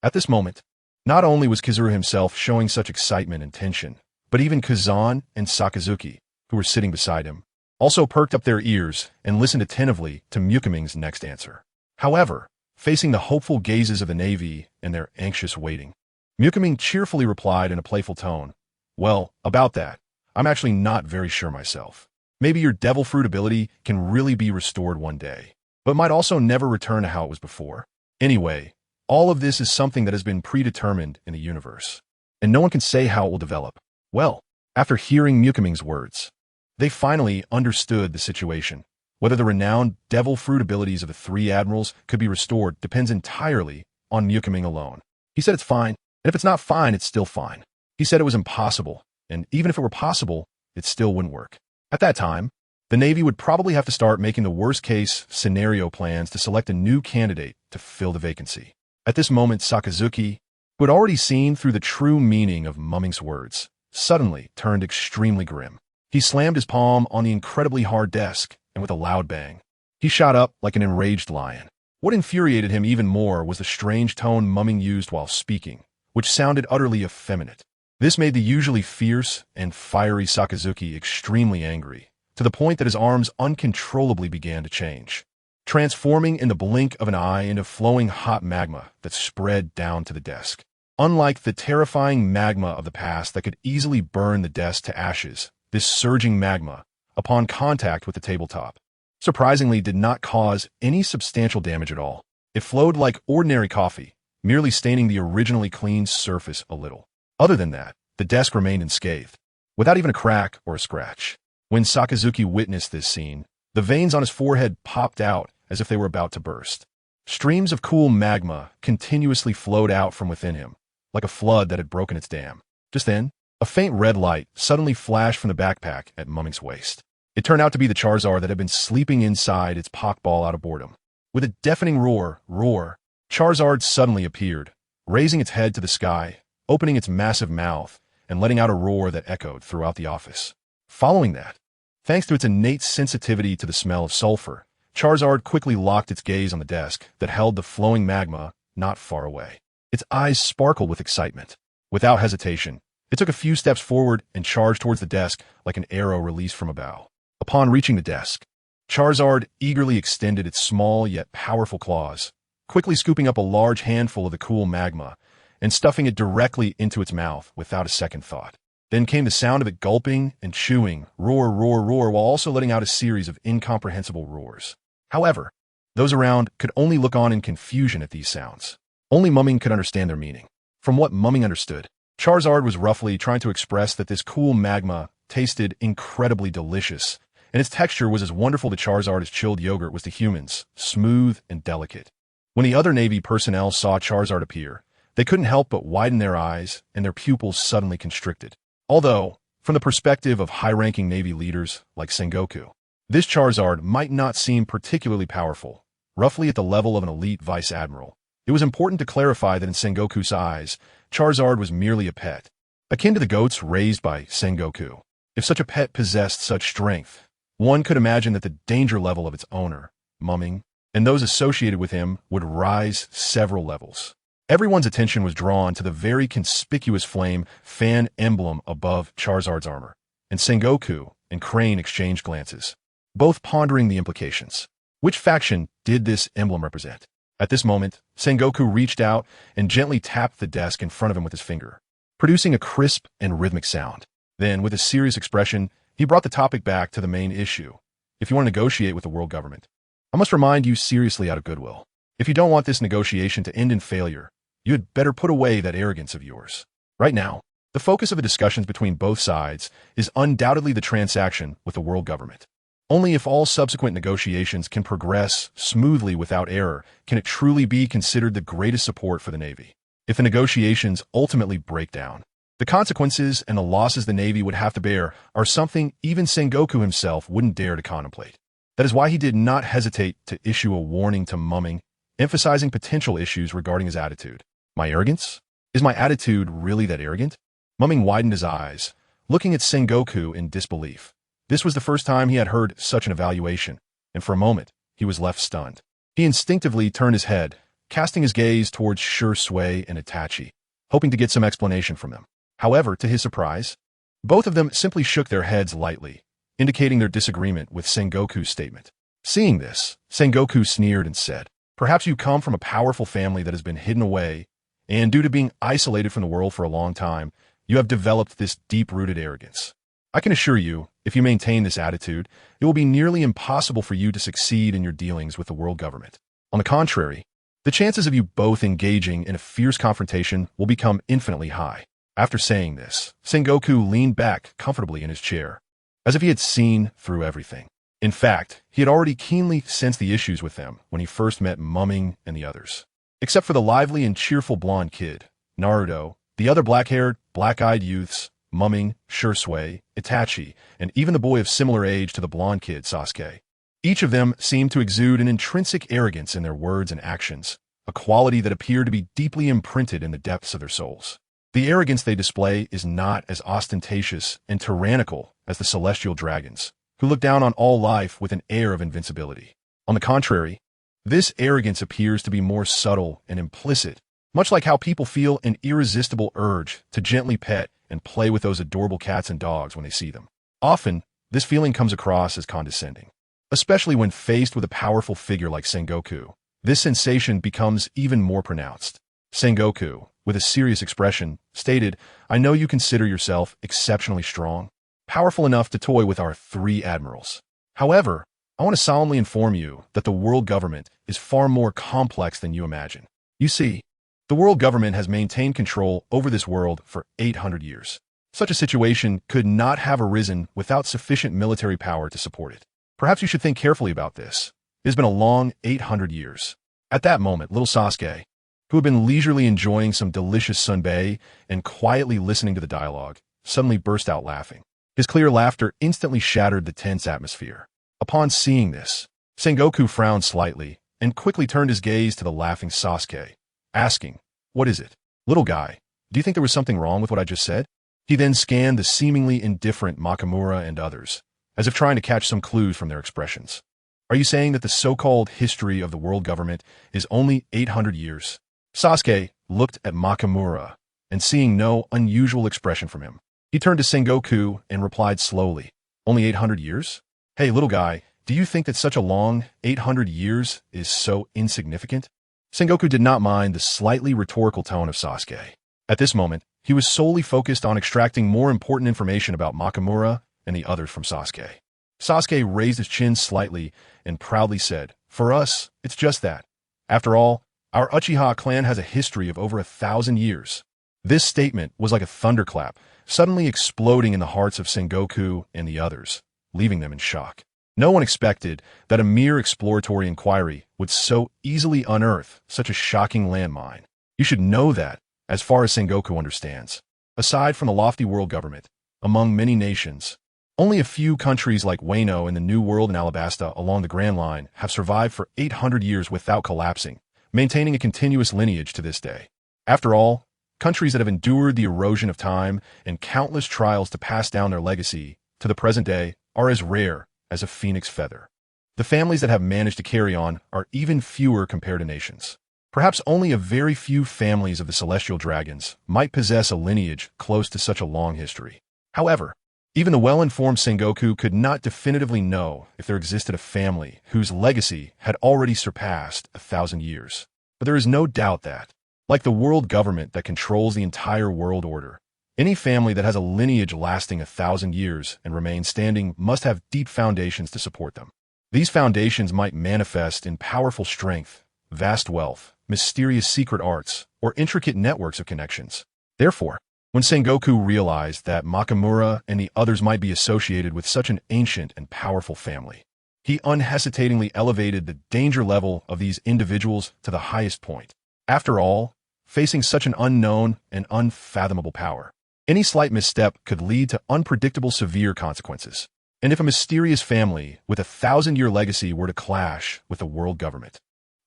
S1: At this moment, not only was Kizaru himself showing such excitement and tension, but even Kazan and Sakazuki, who were sitting beside him, also perked up their ears and listened attentively to Ming's next answer. However, facing the hopeful gazes of the Navy and their anxious waiting, Ming cheerfully replied in a playful tone, "Well, about that, I'm actually not very sure myself. Maybe your devil fruit ability can really be restored one day, but might also never return to how it was before. Anyway, all of this is something that has been predetermined in the universe, and no one can say how it will develop." Well, after hearing Ming's words, they finally understood the situation. Whether the renowned devil fruit abilities of the three admirals could be restored depends entirely on Ming alone. He said it's fine, and if it's not fine, it's still fine. He said it was impossible, and even if it were possible, it still wouldn't work. At that time, the Navy would probably have to start making the worst-case scenario plans to select a new candidate to fill the vacancy. At this moment, Sakazuki, who had already seen through the true meaning of Ming's words, suddenly turned extremely grim. He slammed his palm on the incredibly hard desk, and with a loud bang, he shot up like an enraged lion. What infuriated him even more was the strange tone Ming used while speaking, which sounded utterly effeminate. This made the usually fierce and fiery Sakazuki extremely angry, to the point that his arms uncontrollably began to change, transforming in the blink of an eye into flowing hot magma that spread down to the desk. Unlike the terrifying magma of the past that could easily burn the desk to ashes, this surging magma, upon contact with the tabletop, surprisingly did not cause any substantial damage at all. It flowed like ordinary coffee, merely staining the originally clean surface a little. Other than that, the desk remained unscathed. without even a crack or a scratch. When Sakazuki witnessed this scene, the veins on his forehead popped out as if they were about to burst. Streams of cool magma continuously flowed out from within him, like a flood that had broken its dam. Just then, a faint red light suddenly flashed from the backpack at Mumming's waist. It turned out to be the Charizard that had been sleeping inside its Pokeball out of boredom. With a deafening roar, Charizard suddenly appeared, raising its head to the sky, opening its massive mouth, and letting out a roar that echoed throughout the office. Following that, thanks to its innate sensitivity to the smell of sulfur, Charizard quickly locked its gaze on the desk that held the flowing magma not far away. Its eyes sparkled with excitement. Without hesitation, it took a few steps forward and charged towards the desk like an arrow released from a bow. Upon reaching the desk, Charizard eagerly extended its small yet powerful claws, quickly scooping up a large handful of the cool magma and stuffing it directly into its mouth without a second thought. Then came the sound of it gulping and chewing, roar, while also letting out a series of incomprehensible roars. However, those around could only look on in confusion at these sounds. Only Mumming could understand their meaning. From what Mumming understood, Charizard was roughly trying to express that this cool magma tasted incredibly delicious, and its texture was as wonderful to Charizard as chilled yogurt was to humans, smooth and delicate. When the other Navy personnel saw Charizard appear, they couldn't help but widen their eyes, and their pupils suddenly constricted. Although, from the perspective of high-ranking Navy leaders like Sengoku, this Charizard might not seem particularly powerful, roughly at the level of an elite vice admiral. It was important to clarify that in Sengoku's eyes, Charizard was merely a pet, akin to the goats raised by Sengoku. If such a pet possessed such strength, one could imagine that the danger level of its owner, Mumming, and those associated with him would rise several levels. Everyone's attention was drawn to the very conspicuous flame fan emblem above Charizard's armor, and Sengoku and Crane exchanged glances, both pondering the implications. Which faction did this emblem represent? At this moment, Sengoku reached out and gently tapped the desk in front of him with his finger, producing a crisp and rhythmic sound. Then, with a serious expression, he brought the topic back to the main issue. If you want to negotiate with the world government, I must remind you seriously out of goodwill. If you don't want this negotiation to end in failure, you had better put away that arrogance of yours. Right now, the focus of the discussions between both sides is undoubtedly the transaction with the world government. Only if all subsequent negotiations can progress smoothly without error can it truly be considered the greatest support for the Navy. If the negotiations ultimately break down, the consequences and the losses the Navy would have to bear are something even Sengoku himself wouldn't dare to contemplate. That is why he did not hesitate to issue a warning to Mumming, emphasizing potential issues regarding his attitude. My arrogance? Is my attitude really that arrogant? Mumming widened his eyes, looking at Sengoku in disbelief. This was the first time he had heard such an evaluation, and for a moment, he was left stunned. He instinctively turned his head, casting his gaze towards Shisui and Itachi, hoping to get some explanation from them. However, to his surprise, both of them simply shook their heads lightly, indicating their disagreement with Sengoku's statement. Seeing this, Sengoku sneered and said, "Perhaps you come from a powerful family that has been hidden away, and due to being isolated from the world for a long time, you have developed this deep-rooted arrogance. I can assure you, if you maintain this attitude, it will be nearly impossible for you to succeed in your dealings with the world government. On the contrary, the chances of you both engaging in a fierce confrontation will become infinitely high." After saying this, Sengoku leaned back comfortably in his chair, as if he had seen through everything. In fact, he had already keenly sensed the issues with them when he first met Mumming and the others. Except for the lively and cheerful blonde kid, Naruto, the other black-haired, black-eyed youths, Mumming, Shisui, Itachi, and even the boy of similar age to the blonde kid, Sasuke. Each of them seemed to exude an intrinsic arrogance in their words and actions, a quality that appeared to be deeply imprinted in the depths of their souls. The arrogance they display is not as ostentatious and tyrannical as the celestial dragons, who look down on all life with an air of invincibility. On the contrary, this arrogance appears to be more subtle and implicit, much like how people feel an irresistible urge to gently pet and play with those adorable cats and dogs when they see them. Often, this feeling comes across as condescending. Especially when faced with a powerful figure like Sengoku, this sensation becomes even more pronounced. Sengoku, with a serious expression, stated, "I know you consider yourself exceptionally strong, powerful enough to toy with our 3 admirals. However, I want to solemnly inform you that the world government is far more complex than you imagine. You see, the world government has maintained control over this world for 800 years. Such a situation could not have arisen without sufficient military power to support it. Perhaps you should think carefully about this. It has been a long 800 years. At that moment, little Sasuke, who had been leisurely enjoying some delicious sunbae and quietly listening to the dialogue, suddenly burst out laughing. His clear laughter instantly shattered the tense atmosphere. Upon seeing this, Sengoku frowned slightly and quickly turned his gaze to the laughing Sasuke, asking, "What is it? Little guy, do you think there was something wrong with what I just said?" He then scanned the seemingly indifferent Nakamura and others, as if trying to catch some clues from their expressions. "Are you saying that the so-called history of the world government is only 800 years? Sasuke looked at Nakamura, and seeing no unusual expression from him, he turned to Sengoku and replied slowly, "Only 800 years? Hey, little guy, do you think that such a long 800 years is so insignificant?" Sengoku did not mind the slightly rhetorical tone of Sasuke. At this moment, he was solely focused on extracting more important information about Nakamura and the others from Sasuke. Sasuke raised his chin slightly and proudly said, "For us, it's just that. After all, our Uchiha clan has a history of over 1,000 years." This statement was like a thunderclap, suddenly exploding in the hearts of Sengoku and the others, leaving them in shock. No one expected that a mere exploratory inquiry would so easily unearth such a shocking landmine. You should know that, as far as Sengoku understands, aside from the lofty world government, among many nations, only a few countries like Wano in the New World and Alabasta along the Grand Line have survived for 800 years without collapsing, maintaining a continuous lineage to this day. After all, countries that have endured the erosion of time and countless trials to pass down their legacy to the present day are as rare as a phoenix feather. The families that have managed to carry on are even fewer compared to nations. Perhaps only a very few families of the celestial dragons might possess a lineage close to such a long history. However, even the well-informed Sengoku could not definitively know if there existed a family whose legacy had already surpassed 1,000 years. But there is no doubt that, like the world government that controls the entire world order, any family that has a lineage lasting 1,000 years and remains standing must have deep foundations to support them. These foundations might manifest in powerful strength, vast wealth, mysterious secret arts, or intricate networks of connections. Therefore, when Sengoku realized that Nakamura and the others might be associated with such an ancient and powerful family, he unhesitatingly elevated the danger level of these individuals to the highest point. After all, facing such an unknown and unfathomable power, any slight misstep could lead to unpredictable severe consequences. And if a mysterious family with 1,000-year legacy were to clash with the world government,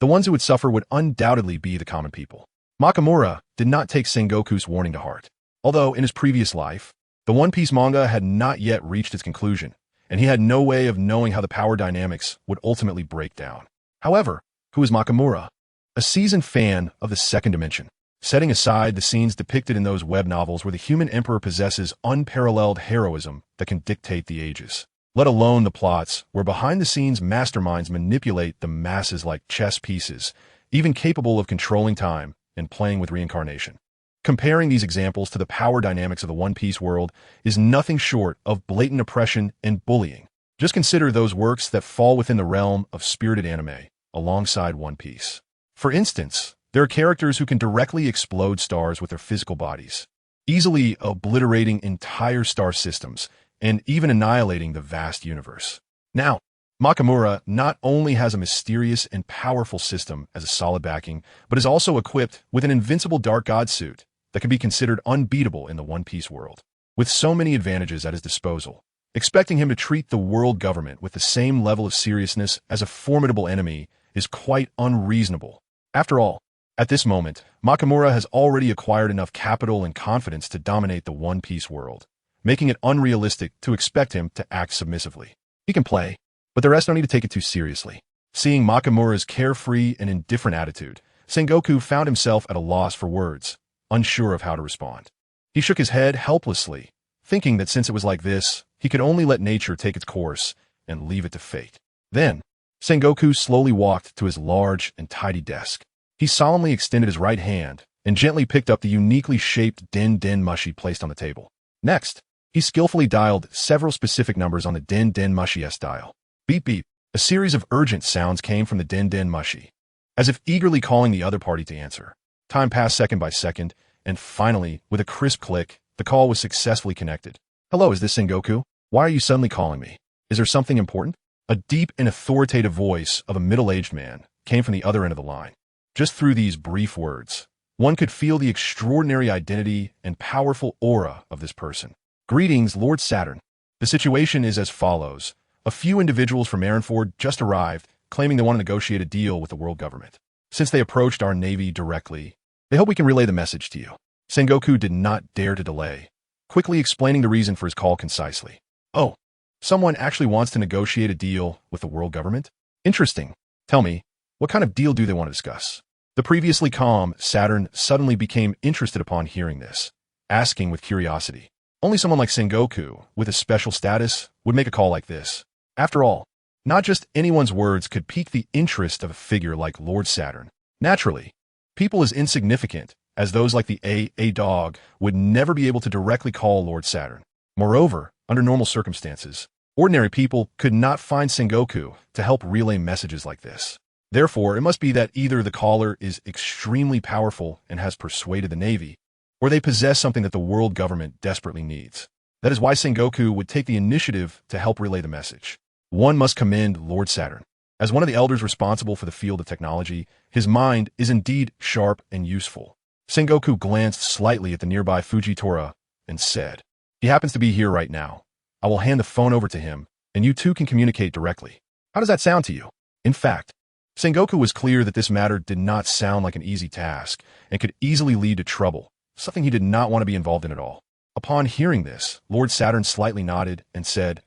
S1: the ones who would suffer would undoubtedly be the common people. Nakamura did not take Sengoku's warning to heart. Although, in his previous life, the One Piece manga had not yet reached its conclusion, and he had no way of knowing how the power dynamics would ultimately break down. However, who is Nakamura? A seasoned fan of the second dimension, setting aside the scenes depicted in those web novels where the human emperor possesses unparalleled heroism that can dictate the ages, let alone the plots where behind-the-scenes masterminds manipulate the masses like chess pieces, even capable of controlling time and playing with reincarnation. Comparing these examples to the power dynamics of the One Piece world is nothing short of blatant oppression and bullying. Just consider those works that fall within the realm of spirited anime, alongside One Piece. For instance, there are characters who can directly explode stars with their physical bodies, easily obliterating entire star systems and even annihilating the vast universe. Now, Nakamura not only has a mysterious and powerful system as a solid backing, but is also equipped with an invincible Dark God suit that can be considered unbeatable in the One Piece world. With so many advantages at his disposal, expecting him to treat the world government with the same level of seriousness as a formidable enemy is quite unreasonable. After all, at this moment, Nakamura has already acquired enough capital and confidence to dominate the One Piece world, making it unrealistic to expect him to act submissively. He can play, but the rest don't need to take it too seriously. Seeing Nakamura's carefree and indifferent attitude, Sengoku found himself at a loss for words, unsure of how to respond. He shook his head helplessly, thinking that since it was like this, he could only let nature take its course and leave it to fate. Then, Sengoku slowly walked to his large and tidy desk. He solemnly extended his right hand and gently picked up the uniquely shaped Den Den Mushi placed on the table. Next, he skillfully dialed several specific numbers on the Den Den Mushi S dial. Beep beep. A series of urgent sounds came from the Den Den Mushi, as if eagerly calling the other party to answer. Time passed second by second, and finally, with a crisp click, The call was successfully connected. Hello, is this Sengoku? Why are you suddenly calling me? Is there something important? A deep and authoritative voice of a middle-aged man came from the other end of the line. Just through these brief words, one could feel the extraordinary identity and powerful aura of this person. Greetings, Lord Saturn. The situation is as follows. A few individuals from Marineford just arrived, claiming they want to negotiate a deal with the world government. Since they approached our navy directly, they hope we can relay the message to you. Sengoku did not dare to delay, quickly explaining the reason for his call concisely. Oh, someone actually wants to negotiate a deal with the world government? Interesting. Tell me, what kind of deal do they want to discuss? The previously calm Saturn suddenly became interested upon hearing this, asking with curiosity. Only someone like Sengoku, with a special status, would make a call like this. After all, not just anyone's words could pique the interest of a figure like Lord Saturn. Naturally, people as insignificant as those like the A dog would never be able to directly call Lord Saturn. Moreover, under normal circumstances, ordinary people could not find Sengoku to help relay messages like this. Therefore, it must be that either the caller is extremely powerful and has persuaded the Navy, or they possess something that the world government desperately needs. That is why Sengoku would take the initiative to help relay the message. One must commend Lord Saturn. As one of the elders responsible for the field of technology, his mind is indeed sharp and useful. Sengoku glanced slightly at the nearby Fujitora and said, "He happens to be here right now. I will hand the phone over to him, and you two can communicate directly. How does that sound to you?" In fact, Sengoku was clear that this matter did not sound like an easy task and could easily lead to trouble, something he did not want to be involved in at all. Upon hearing this, Lord Saturn slightly nodded and said,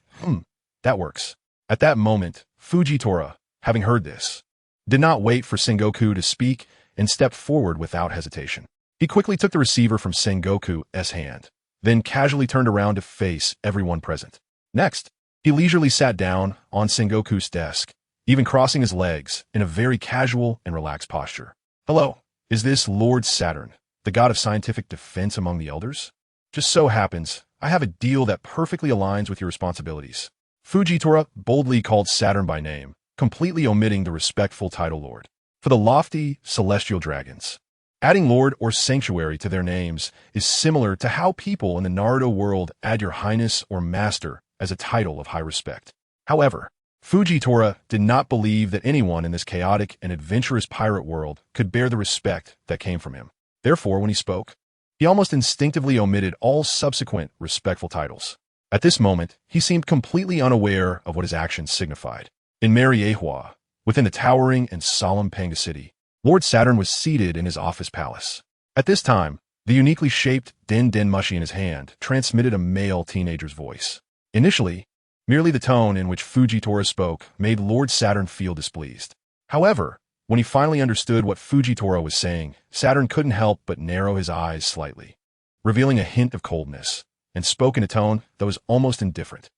S1: that works. At that moment, Fujitora, having heard this, did not wait for Sengoku to speak and stepped forward without hesitation. He quickly took the receiver from Sengoku's hand, then casually turned around to face everyone present. Next, he leisurely sat down on Sengoku's desk, even crossing his legs in a very casual and relaxed posture. Hello, is this Lord Saturn, the god of scientific defense among the elders? Just so happens, I have a deal that perfectly aligns with your responsibilities. Fujitora boldly called Saturn by name, completely omitting the respectful title Lord. For the lofty, celestial dragons, adding Lord or Sanctuary to their names is similar to how people in the Naruto world add your Highness or Master as a title of high respect. However, Fujitora did not believe that anyone in this chaotic and adventurous pirate world could bear the respect that came from him. Therefore, when he spoke, he almost instinctively omitted all subsequent respectful titles. At this moment, he seemed completely unaware of what his actions signified. In Mariewa, within the towering and solemn Panga City, Lord Saturn was seated in his office palace. At this time, the uniquely shaped Den Mushi in his hand transmitted a male teenager's voice. Initially, merely the tone in which Fujitora spoke made Lord Saturn feel displeased. However, when he finally understood what Fujitora was saying, Saturn couldn't help but narrow his eyes slightly, revealing a hint of coldness, and spoke in a tone that was almost indifferent.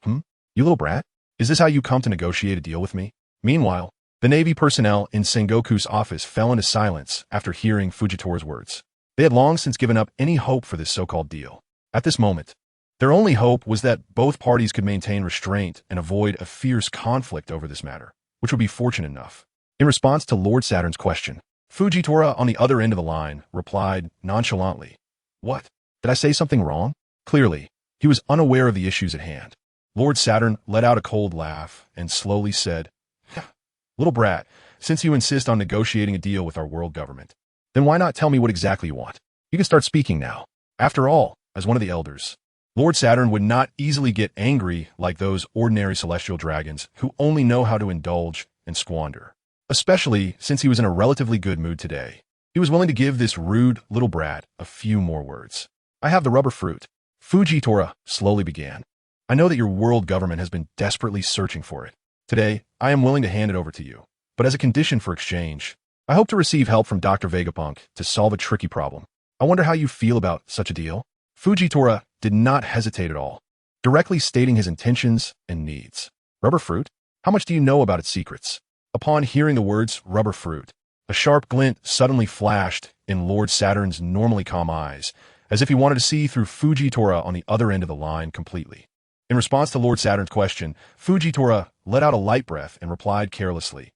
S1: You little brat? Is this how you come to negotiate a deal with me? Meanwhile, the Navy personnel in Sengoku's office fell into silence after hearing Fujitora's words. They had long since given up any hope for this so-called deal. At this moment, their only hope was that both parties could maintain restraint and avoid a fierce conflict over this matter, which would be fortunate enough. In response to Lord Saturn's question, Fujitora on the other end of the line replied nonchalantly, "What? Did I say something wrong?" Clearly, he was unaware of the issues at hand. Lord Saturn let out a cold laugh and slowly said, "Little brat, since you insist on negotiating a deal with our world government, then why not tell me what exactly you want? You can start speaking now." After all, as one of the elders, Lord Saturn would not easily get angry like those ordinary celestial dragons who only know how to indulge and squander. Especially since he was in a relatively good mood today. He was willing to give this rude little brat a few more words. "I have the rubber fruit," Fujitora slowly began. "I know that your world government has been desperately searching for it. Today, I am willing to hand it over to you. But as a condition for exchange, I hope to receive help from Dr. Vegapunk to solve a tricky problem. I wonder how you feel about such a deal?" Fujitora did not hesitate at all, directly stating his intentions and needs. "Rubber fruit? How much do you know about its secrets?" Upon hearing the words rubber fruit, a sharp glint suddenly flashed in Lord Saturn's normally calm eyes, as if he wanted to see through Fujitora on the other end of the line completely. In response to Lord Saturn's question, Fujitora let out a light breath and replied carelessly,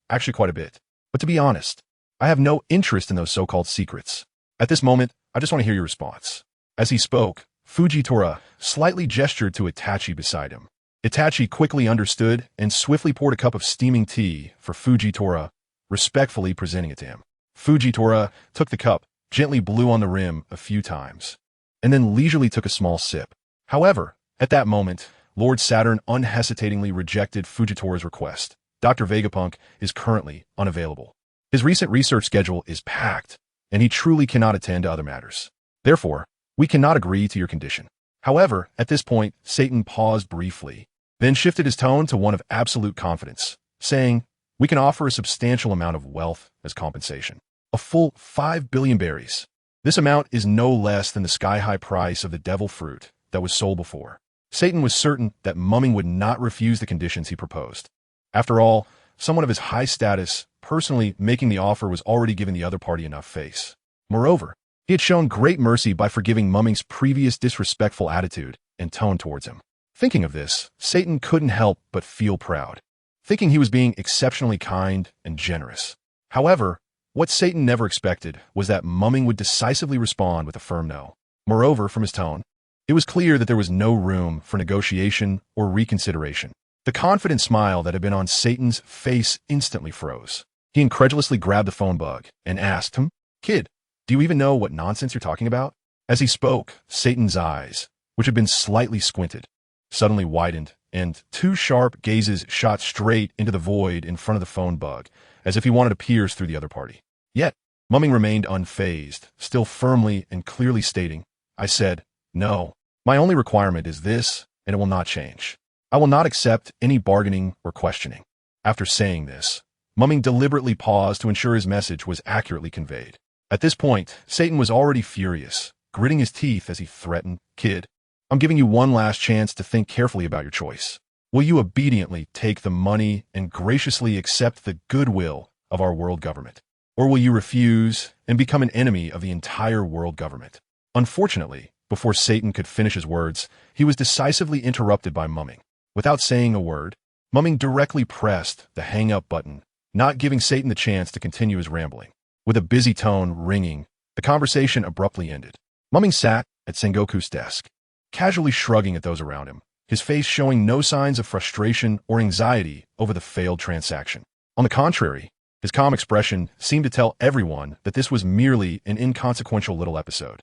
S1: "Actually quite a bit. But to be honest, I have no interest in those so-called secrets. At this moment, I just want to hear your response." As he spoke, Fujitora slightly gestured to Itachi beside him. Itachi quickly understood and swiftly poured a cup of steaming tea for Fujitora, respectfully presenting it to him. Fujitora took the cup, gently blew on the rim a few times, and then leisurely took a small sip. However, at that moment, Lord Saturn unhesitatingly rejected Fujitora's request. Dr. Vegapunk is currently unavailable. His recent research schedule is packed, and he truly cannot attend to other matters. Therefore, we cannot agree to your condition. However, at this point, Satan paused briefly, then shifted his tone to one of absolute confidence, saying, "We can offer a substantial amount of wealth as compensation. A full 5 billion berries. This amount is no less than the sky-high price of the devil fruit that was sold before." Satan was certain that Mumming would not refuse the conditions he proposed. After all, someone of his high status, personally making the offer, was already giving the other party enough face. Moreover, he had shown great mercy by forgiving Mumming's previous disrespectful attitude and tone towards him. Thinking of this, Satan couldn't help but feel proud, thinking he was being exceptionally kind and generous. However, what Satan never expected was that Mumming would decisively respond with a firm no. Moreover, from his tone, it was clear that there was no room for negotiation or reconsideration. The confident smile that had been on Satan's face instantly froze. He incredulously grabbed the phone bug and asked him, "Kid, do you even know what nonsense you're talking about?" As he spoke, Satan's eyes, which had been slightly squinted, suddenly widened, and two sharp gazes shot straight into the void in front of the phone bug, as if he wanted to pierce through the other party. Yet, Mumming remained unfazed, still firmly and clearly stating, "I said, no. My only requirement is this, and it will not change. I will not accept any bargaining or questioning." After saying this, Mumming deliberately paused to ensure his message was accurately conveyed. At this point, Satan was already furious, gritting his teeth as he threatened, "Kid, I'm giving you one last chance to think carefully about your choice. Will you obediently take the money and graciously accept the goodwill of our world government? Or will you refuse and become an enemy of the entire world government?" Unfortunately, before Satan could finish his words, he was decisively interrupted by Mumming. Without saying a word, Mumming directly pressed the hang-up button, not giving Satan the chance to continue his rambling. With a busy tone ringing, the conversation abruptly ended. Mumming sat at Sengoku's desk, casually shrugging at those around him, his face showing no signs of frustration or anxiety over the failed transaction. On the contrary, his calm expression seemed to tell everyone that this was merely an inconsequential little episode.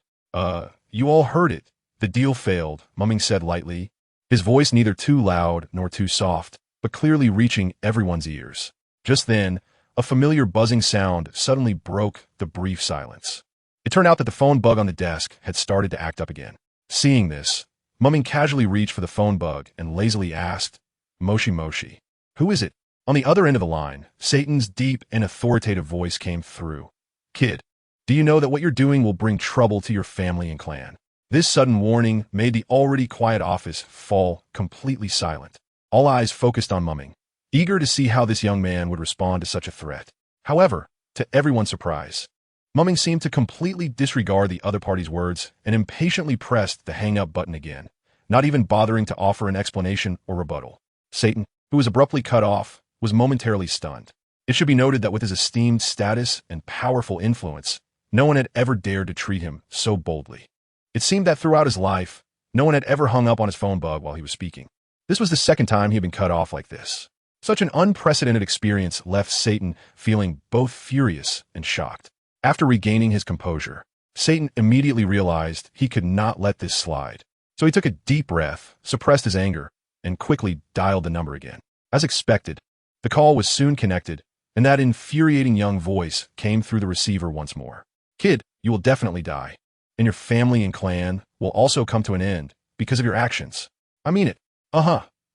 S1: You all heard it. The deal failed," Mumming said lightly, his voice neither too loud nor too soft, but clearly reaching everyone's ears. Just then, a familiar buzzing sound suddenly broke the brief silence. It turned out that the phone bug on the desk had started to act up again. Seeing this, Mumming casually reached for the phone bug and lazily asked, "Moshi Moshi, who is it?" On the other end of the line, Satan's deep and authoritative voice came through. "Kid, do you know that what you're doing will bring trouble to your family and clan?" This sudden warning made the already quiet office fall completely silent. All eyes focused on Mumming, eager to see how this young man would respond to such a threat. However, to everyone's surprise, Mumming seemed to completely disregard the other party's words and impatiently pressed the hang-up button again, not even bothering to offer an explanation or rebuttal. Satan, who was abruptly cut off, was momentarily stunned. It should be noted that with his esteemed status and powerful influence, no one had ever dared to treat him so boldly. It seemed that throughout his life, no one had ever hung up on his phone bug while he was speaking. This was the second time he had been cut off like this. Such an unprecedented experience left Satan feeling both furious and shocked. After regaining his composure, Satan immediately realized he could not let this slide. So he took a deep breath, suppressed his anger, and quickly dialed the number again. As expected, the call was soon connected, and that infuriating young voice came through the receiver once more. "Kid, you will definitely die, and your family and clan will also come to an end because of your actions. I mean it.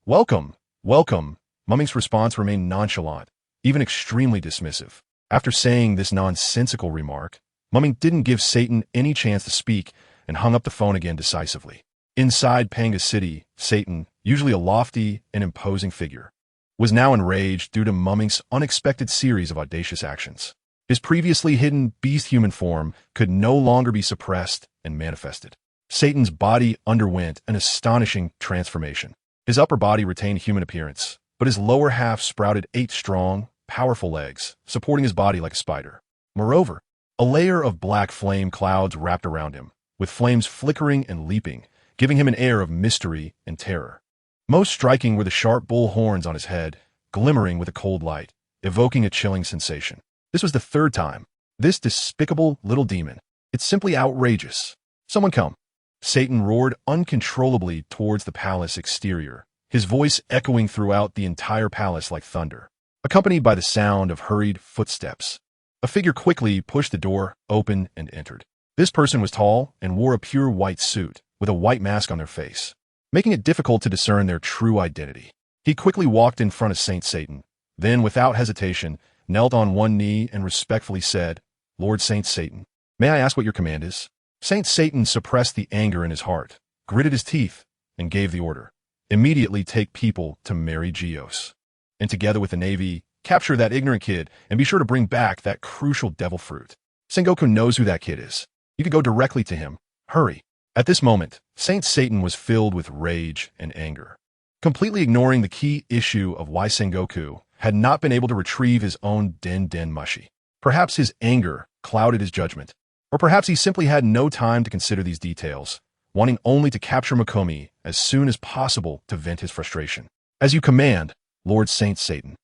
S1: Welcome, welcome." Mumming's response remained nonchalant, even extremely dismissive. After saying this nonsensical remark, Mumming didn't give Satan any chance to speak and hung up the phone again decisively. Inside Panga City, Satan, usually a lofty and imposing figure, was now enraged due to Mumming's unexpected series of audacious actions. His previously hidden beast-human form could no longer be suppressed and manifested. Satan's body underwent an astonishing transformation. His upper body retained human appearance, but his lower half sprouted 8 strong, powerful legs, supporting his body like a spider. Moreover, a layer of black flame clouds wrapped around him, with flames flickering and leaping, giving him an air of mystery and terror. Most striking were the sharp bull horns on his head, glimmering with a cold light, evoking a chilling sensation. This was the third time. This despicable little demon. It's simply outrageous. Someone come. Satan roared uncontrollably towards the palace exterior, his voice echoing throughout the entire palace like thunder, accompanied by the sound of hurried footsteps. A figure quickly pushed the door open and entered. This person was tall and wore a pure white suit, with a white mask on their face, making it difficult to discern their true identity. He quickly walked in front of Saint Satan, then, without hesitation, knelt on one knee and respectfully said, "Lord Saint Satan, may I ask what your command is?" Saint Satan suppressed the anger in his heart, gritted his teeth, and gave the order. Immediately take people to Mangekyō, and together with the navy, capture that ignorant kid and be sure to bring back that crucial devil fruit. Sengoku knows who that kid is. You could go directly to him. Hurry. At this moment, Saint Satan was filled with rage and anger, completely ignoring the key issue of why Sengoku had not been able to retrieve his own Den Mushi. Perhaps his anger clouded his judgment, or perhaps he simply had no time to consider these details, wanting only to capture Mikomi as soon as possible to vent his frustration. "As you command, Lord Saint Satan."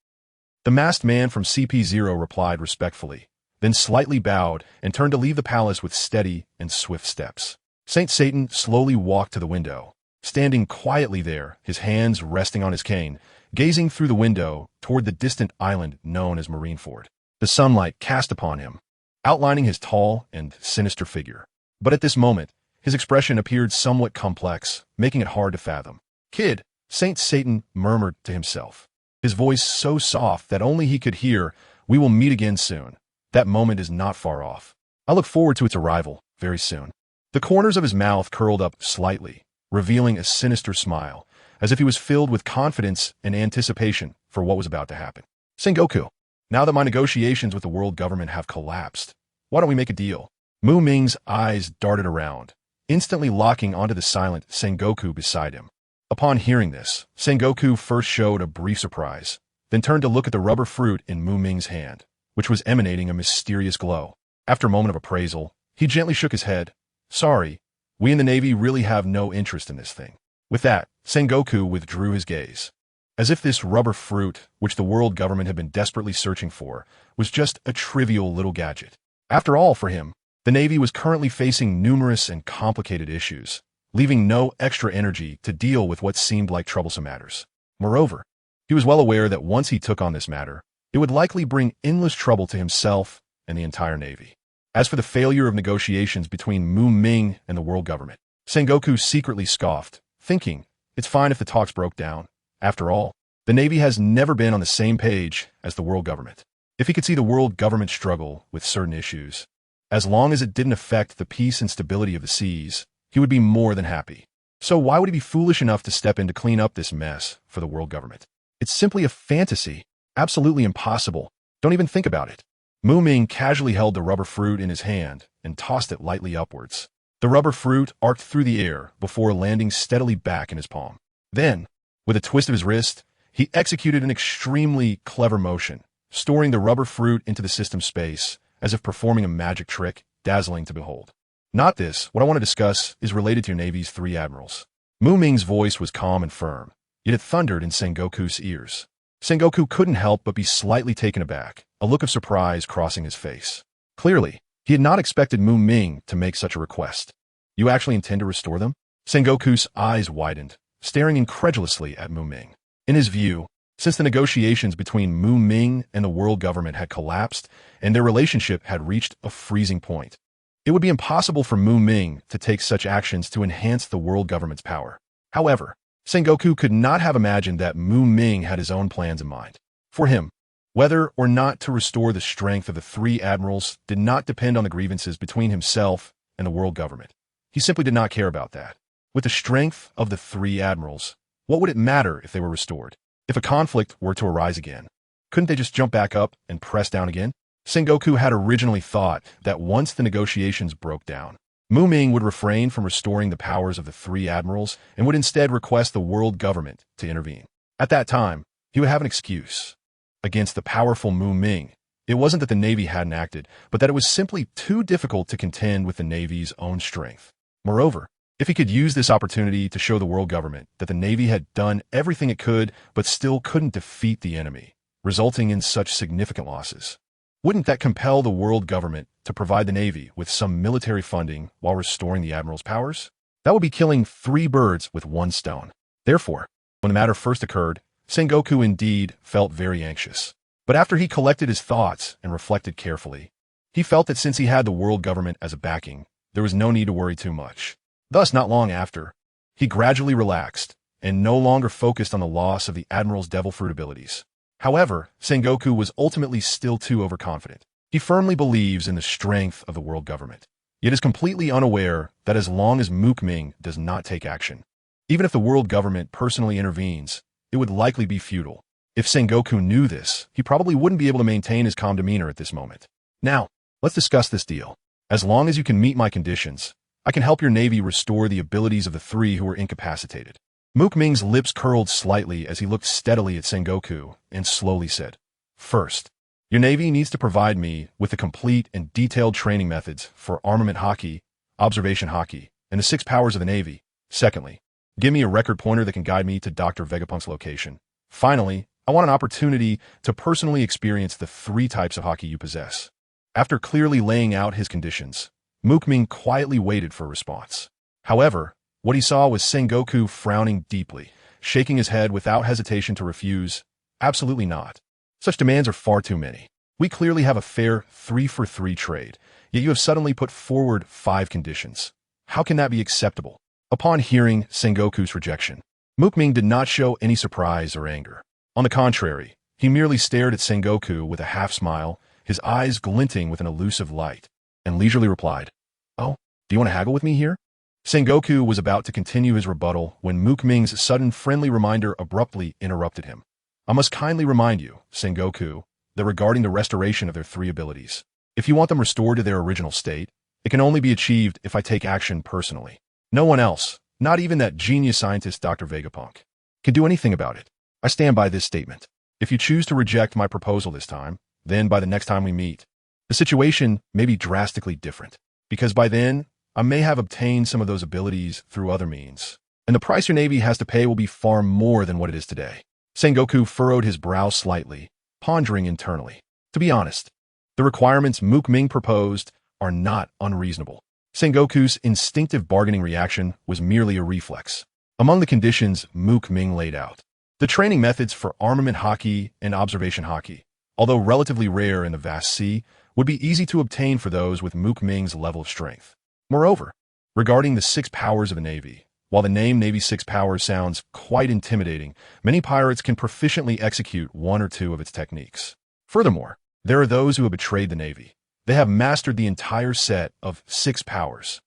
S1: The masked man from CP0 replied respectfully, then slightly bowed and turned to leave the palace with steady and swift steps. Saint Satan slowly walked to the window, standing quietly there, his hands resting on his cane, gazing through the window toward the distant island known as Marineford. The sunlight cast upon him, outlining his tall and sinister figure. But at this moment, his expression appeared somewhat complex, making it hard to fathom. "Kid," Saint Satan murmured to himself, his voice so soft that only he could hear, "We will meet again soon. That moment is not far off. I look forward to its arrival very soon." The corners of his mouth curled up slightly, revealing a sinister smile, as if he was filled with confidence and anticipation for what was about to happen. "Sengoku, now that my negotiations with the world government have collapsed, why don't we make a deal?" Ming's eyes darted around, instantly locking onto the silent Sengoku beside him. Upon hearing this, Sengoku first showed a brief surprise, then turned to look at the rubber fruit in Ming's hand, which was emanating a mysterious glow. After a moment of appraisal, he gently shook his head. "Sorry, we in the Navy really have no interest in this thing." With that, Sengoku withdrew his gaze, as if this rubber fruit, which the world government had been desperately searching for, was just a trivial little gadget. After all, for him, the Navy was currently facing numerous and complicated issues, leaving no extra energy to deal with what seemed like troublesome matters. Moreover, he was well aware that once he took on this matter, it would likely bring endless trouble to himself and the entire Navy. As for the failure of negotiations between Ming and the world government, Sengoku secretly scoffed, thinking, it's fine if the talks broke down. After all, the Navy has never been on the same page as the world government. If he could see the world government struggle with certain issues, as long as it didn't affect the peace and stability of the seas, he would be more than happy. So why would he be foolish enough to step in to clean up this mess for the world government? It's simply a fantasy, absolutely impossible. Don't even think about it. Ming casually held the rubber fruit in his hand and tossed it lightly upwards. The rubber fruit arced through the air before landing steadily back in his palm. Then, with a twist of his wrist, he executed an extremely clever motion, storing the rubber fruit into the system space, as if performing a magic trick, dazzling to behold. Not this. What I want to discuss is related to your Navy's 3 admirals. Ming's voice was calm and firm, yet it thundered in Sengoku's ears. Sengoku couldn't help but be slightly taken aback, a look of surprise crossing his face. Clearly, he had not expected Ming to make such a request. "You actually intend to restore them?" Sengoku's eyes widened, staring incredulously at Ming. In his view, since the negotiations between Ming and the world government had collapsed and their relationship had reached a freezing point, it would be impossible for Ming to take such actions to enhance the world government's power. However, Sengoku could not have imagined that Ming had his own plans in mind. For him, whether or not to restore the strength of the 3 admirals did not depend on the grievances between himself and the world government. He simply did not care about that. With the strength of the 3 admirals, what would it matter if they were restored? If a conflict were to arise again, couldn't they just jump back up and press down again? Sengoku had originally thought that once the negotiations broke down, Ming would refrain from restoring the powers of the 3 admirals and would instead request the world government to intervene. At that time, he would have an excuse. Against the powerful Ming, it wasn't that the Navy hadn't acted, but that it was simply too difficult to contend with the Navy's own strength. Moreover, if he could use this opportunity to show the world government that the Navy had done everything it could but still couldn't defeat the enemy, resulting in such significant losses, wouldn't that compel the world government to provide the Navy with some military funding while restoring the Admiral's powers? That would be killing 3 birds with 1 stone. Therefore, when the matter first occurred, Sengoku indeed felt very anxious. But after he collected his thoughts and reflected carefully, he felt that since he had the world government as a backing, there was no need to worry too much. Thus, not long after, he gradually relaxed and no longer focused on the loss of the Admiral's devil fruit abilities. However, Sengoku was ultimately still too overconfident. He firmly believes in the strength of the world government, yet is completely unaware that as long as Ming does not take action, even if the world government personally intervenes, it would likely be futile. If Sengoku knew this, he probably wouldn't be able to maintain his calm demeanor at this moment. Now, let's discuss this deal. As long as you can meet my conditions, I can help your Navy restore the abilities of the 3 who were incapacitated. Ming's lips curled slightly as he looked steadily at Sengoku and slowly said, "First, your Navy needs to provide me with the complete and detailed training methods for armament haki, observation haki, and the 6 powers of the Navy. Secondly, give me a record pointer that can guide me to Dr. Vegapunk's location. Finally, I want an opportunity to personally experience the 3 types of haki you possess." After clearly laying out his conditions, Ming quietly waited for a response. However, what he saw was Sengoku frowning deeply, shaking his head without hesitation to refuse. "Absolutely not. Such demands are far too many. We clearly have a fair 3-for-3 trade, yet you have suddenly put forward 5 conditions. How can that be acceptable?" Upon hearing Sengoku's rejection, Ming did not show any surprise or anger. On the contrary, he merely stared at Sengoku with a half-smile, his eyes glinting with an elusive light, and leisurely replied, "Oh, do you want to haggle with me here?" Sengoku was about to continue his rebuttal when Ming's sudden friendly reminder abruptly interrupted him. "I must kindly remind you, Sengoku, that regarding the restoration of their 3 abilities, if you want them restored to their original state, it can only be achieved if I take action personally. No one else, not even that genius scientist Dr. Vegapunk, can do anything about it. I stand by this statement. If you choose to reject my proposal this time, then by the next time we meet, the situation may be drastically different, because by then, I may have obtained some of those abilities through other means, and the price your Navy has to pay will be far more than what it is today." Sengoku furrowed his brow slightly, pondering internally. To be honest, the requirements Ming proposed are not unreasonable. Sengoku's instinctive bargaining reaction was merely a reflex. Among the conditions Ming laid out, the training methods for armament haki and observation haki, although relatively rare in the vast sea, would be easy to obtain for those with Ming's level of strength. Moreover, regarding the 6 powers of the Navy, while the name Navy 6 powers sounds quite intimidating, many pirates can proficiently execute 1 or 2 of its techniques. Furthermore, there are those who have betrayed the Navy. They have mastered the entire set of 6 powers.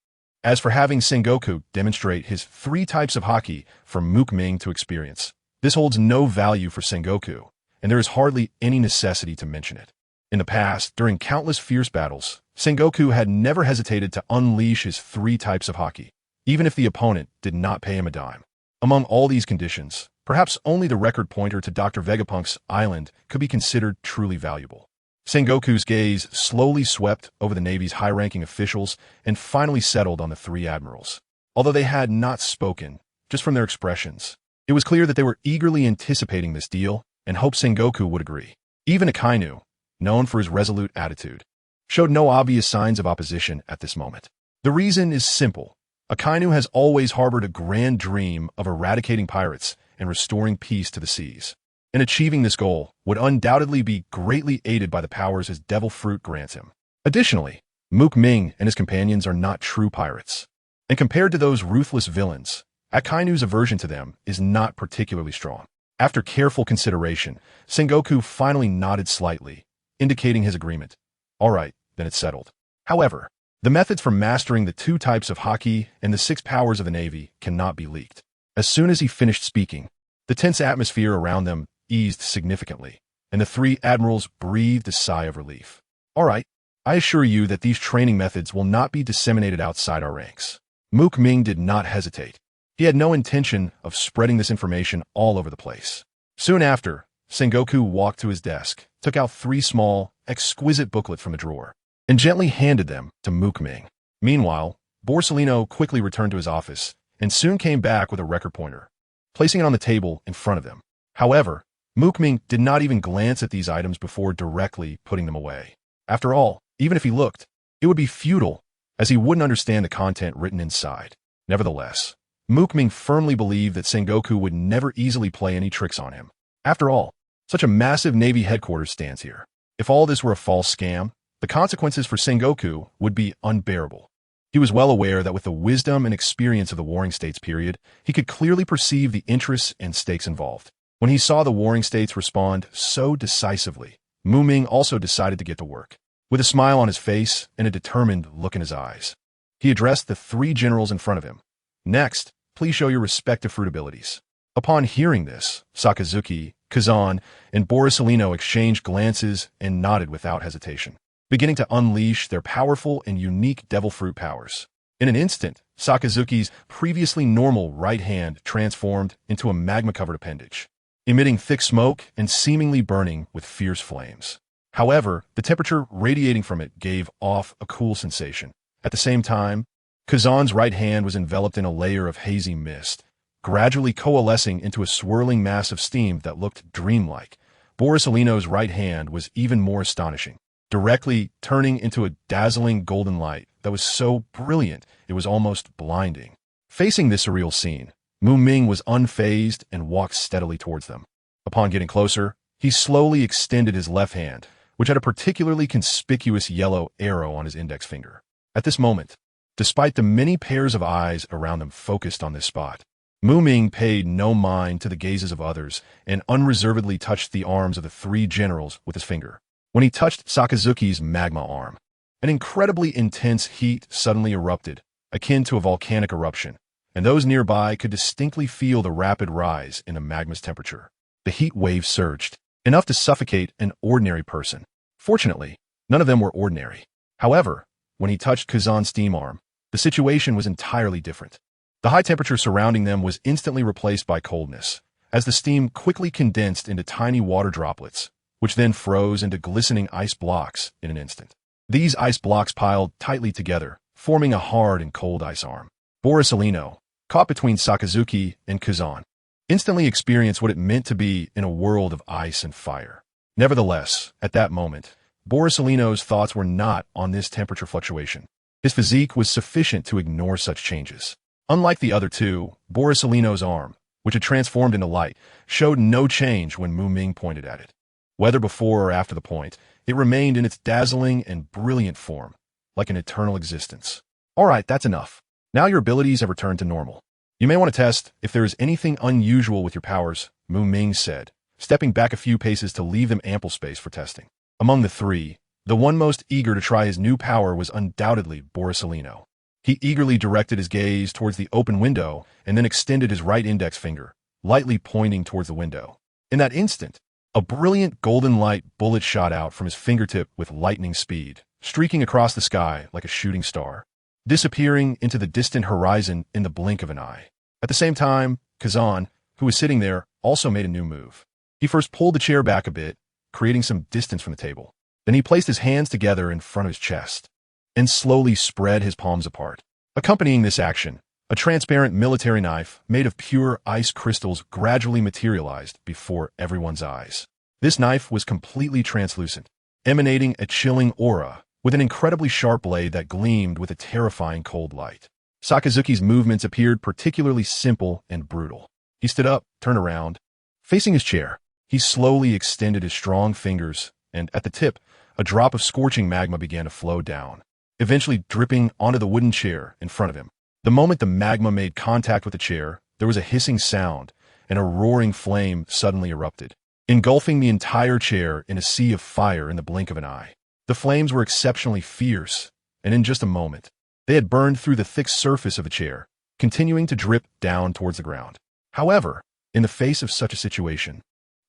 S1: As for having Sengoku demonstrate his 3 types of haki for Ming to experience, this holds no value for Sengoku, and there is hardly any necessity to mention it. In the past, during countless fierce battles, Sengoku had never hesitated to unleash his 3 types of haki, even if the opponent did not pay him a dime. Among all these conditions, perhaps only the record pointer to Dr. Vegapunk's island could be considered truly valuable. Sengoku's gaze slowly swept over the Navy's high-ranking officials and finally settled on the 3 admirals. Although they had not spoken, just from their expressions, it was clear that they were eagerly anticipating this deal and hoped Sengoku would agree. Even Akainu, known for his resolute attitude, showed no obvious signs of opposition at this moment. The reason is simple. Akainu has always harbored a grand dream of eradicating pirates and restoring peace to the seas. And achieving this goal would undoubtedly be greatly aided by the powers his devil fruit grants him. Additionally, Ming and his companions are not true pirates. And compared to those ruthless villains, Akainu's aversion to them is not particularly strong. After careful consideration, Sengoku finally nodded slightly, indicating his agreement. "All right, then it's settled." However, the methods for mastering the 2 types of haki and the 6 powers of the Navy cannot be leaked. As soon as he finished speaking, the tense atmosphere around them eased significantly, and the 3 admirals breathed a sigh of relief. "All right, I assure you that these training methods will not be disseminated outside our ranks." Ming did not hesitate. He had no intention of spreading this information all over the place. Soon after, Sengoku walked to his desk, took out 3 small, exquisite booklets from a drawer, and gently handed them to Ming. Meanwhile, Borsalino quickly returned to his office and soon came back with a record pointer, placing it on the table in front of them. However, Ming did not even glance at these items before directly putting them away. After all, even if he looked, it would be futile, as he wouldn't understand the content written inside. Nevertheless, Ming firmly believed that Sengoku would never easily play any tricks on him. After all, such a massive Navy headquarters stands here. If all this were a false scam, the consequences for Sengoku would be unbearable. He was well aware that with the wisdom and experience of the Warring States period, he could clearly perceive the interests and stakes involved. When he saw the Warring States respond so decisively, Ming also decided to get to work. With a smile on his face and a determined look in his eyes, he addressed the three generals in front of him. Next, please show your respective fruit abilities. Upon hearing this, Sakazuki, Kazan, and Borsalino exchanged glances and nodded without hesitation, beginning to unleash their powerful and unique devil fruit powers. In an instant, Sakazuki's previously normal right hand transformed into a magma-covered appendage, emitting thick smoke and seemingly burning with fierce flames. However, the temperature radiating from it gave off a cool sensation. At the same time, Kazan's right hand was enveloped in a layer of hazy mist, gradually coalescing into a swirling mass of steam that looked dreamlike. Borsalino's right hand was even more astonishing, directly turning into a dazzling golden light that was so brilliant it was almost blinding. Facing this surreal scene, Ming was unfazed and walked steadily towards them. Upon getting closer, he slowly extended his left hand, which had a particularly conspicuous yellow arrow on his index finger. At this moment, despite the many pairs of eyes around them focused on this spot, Ming paid no mind to the gazes of others and unreservedly touched the arms of the three generals with his finger. When he touched Sakazuki's magma arm, an incredibly intense heat suddenly erupted, akin to a volcanic eruption, and those nearby could distinctly feel the rapid rise in the magma's temperature. The heat wave surged, enough to suffocate an ordinary person. Fortunately, none of them were ordinary. However, when he touched Kazan's steam arm, the situation was entirely different. The high temperature surrounding them was instantly replaced by coldness, as the steam quickly condensed into tiny water droplets, which then froze into glistening ice blocks in an instant. These ice blocks piled tightly together, forming a hard and cold ice arm. Borsalino, caught between Sakazuki and Kazan, instantly experienced what it meant to be in a world of ice and fire. Nevertheless, at that moment, Borsalino's thoughts were not on this temperature fluctuation. His physique was sufficient to ignore such changes. Unlike the other two, Borsalino's arm, which had transformed into light, showed no change when Ming pointed at it. Whether before or after the point, it remained in its dazzling and brilliant form, like an eternal existence. All right, that's enough. Now your abilities have returned to normal. You may want to test if there is anything unusual with your powers, Ming said, stepping back a few paces to leave them ample space for testing. Among the three, the one most eager to try his new power was undoubtedly Borsalino. He eagerly directed his gaze towards the open window and then extended his right index finger, lightly pointing towards the window. In that instant, a brilliant golden light bullet shot out from his fingertip with lightning speed, streaking across the sky like a shooting star, disappearing into the distant horizon in the blink of an eye. At the same time, Kazan, who was sitting there, also made a new move. He first pulled the chair back a bit, creating some distance from the table. Then he placed his hands together in front of his chest and slowly spread his palms apart. Accompanying this action, a transparent military knife made of pure ice crystals gradually materialized before everyone's eyes. This knife was completely translucent, emanating a chilling aura with an incredibly sharp blade that gleamed with a terrifying cold light. Sakazuki's movements appeared particularly simple and brutal. He stood up, turned around. Facing his chair, he slowly extended his strong fingers, and at the tip, a drop of scorching magma began to flow down, eventually dripping onto the wooden chair in front of him. The moment the magma made contact with the chair, there was a hissing sound, and a roaring flame suddenly erupted, engulfing the entire chair in a sea of fire in the blink of an eye. The flames were exceptionally fierce, and in just a moment, they had burned through the thick surface of the chair, continuing to drip down towards the ground. However, in the face of such a situation,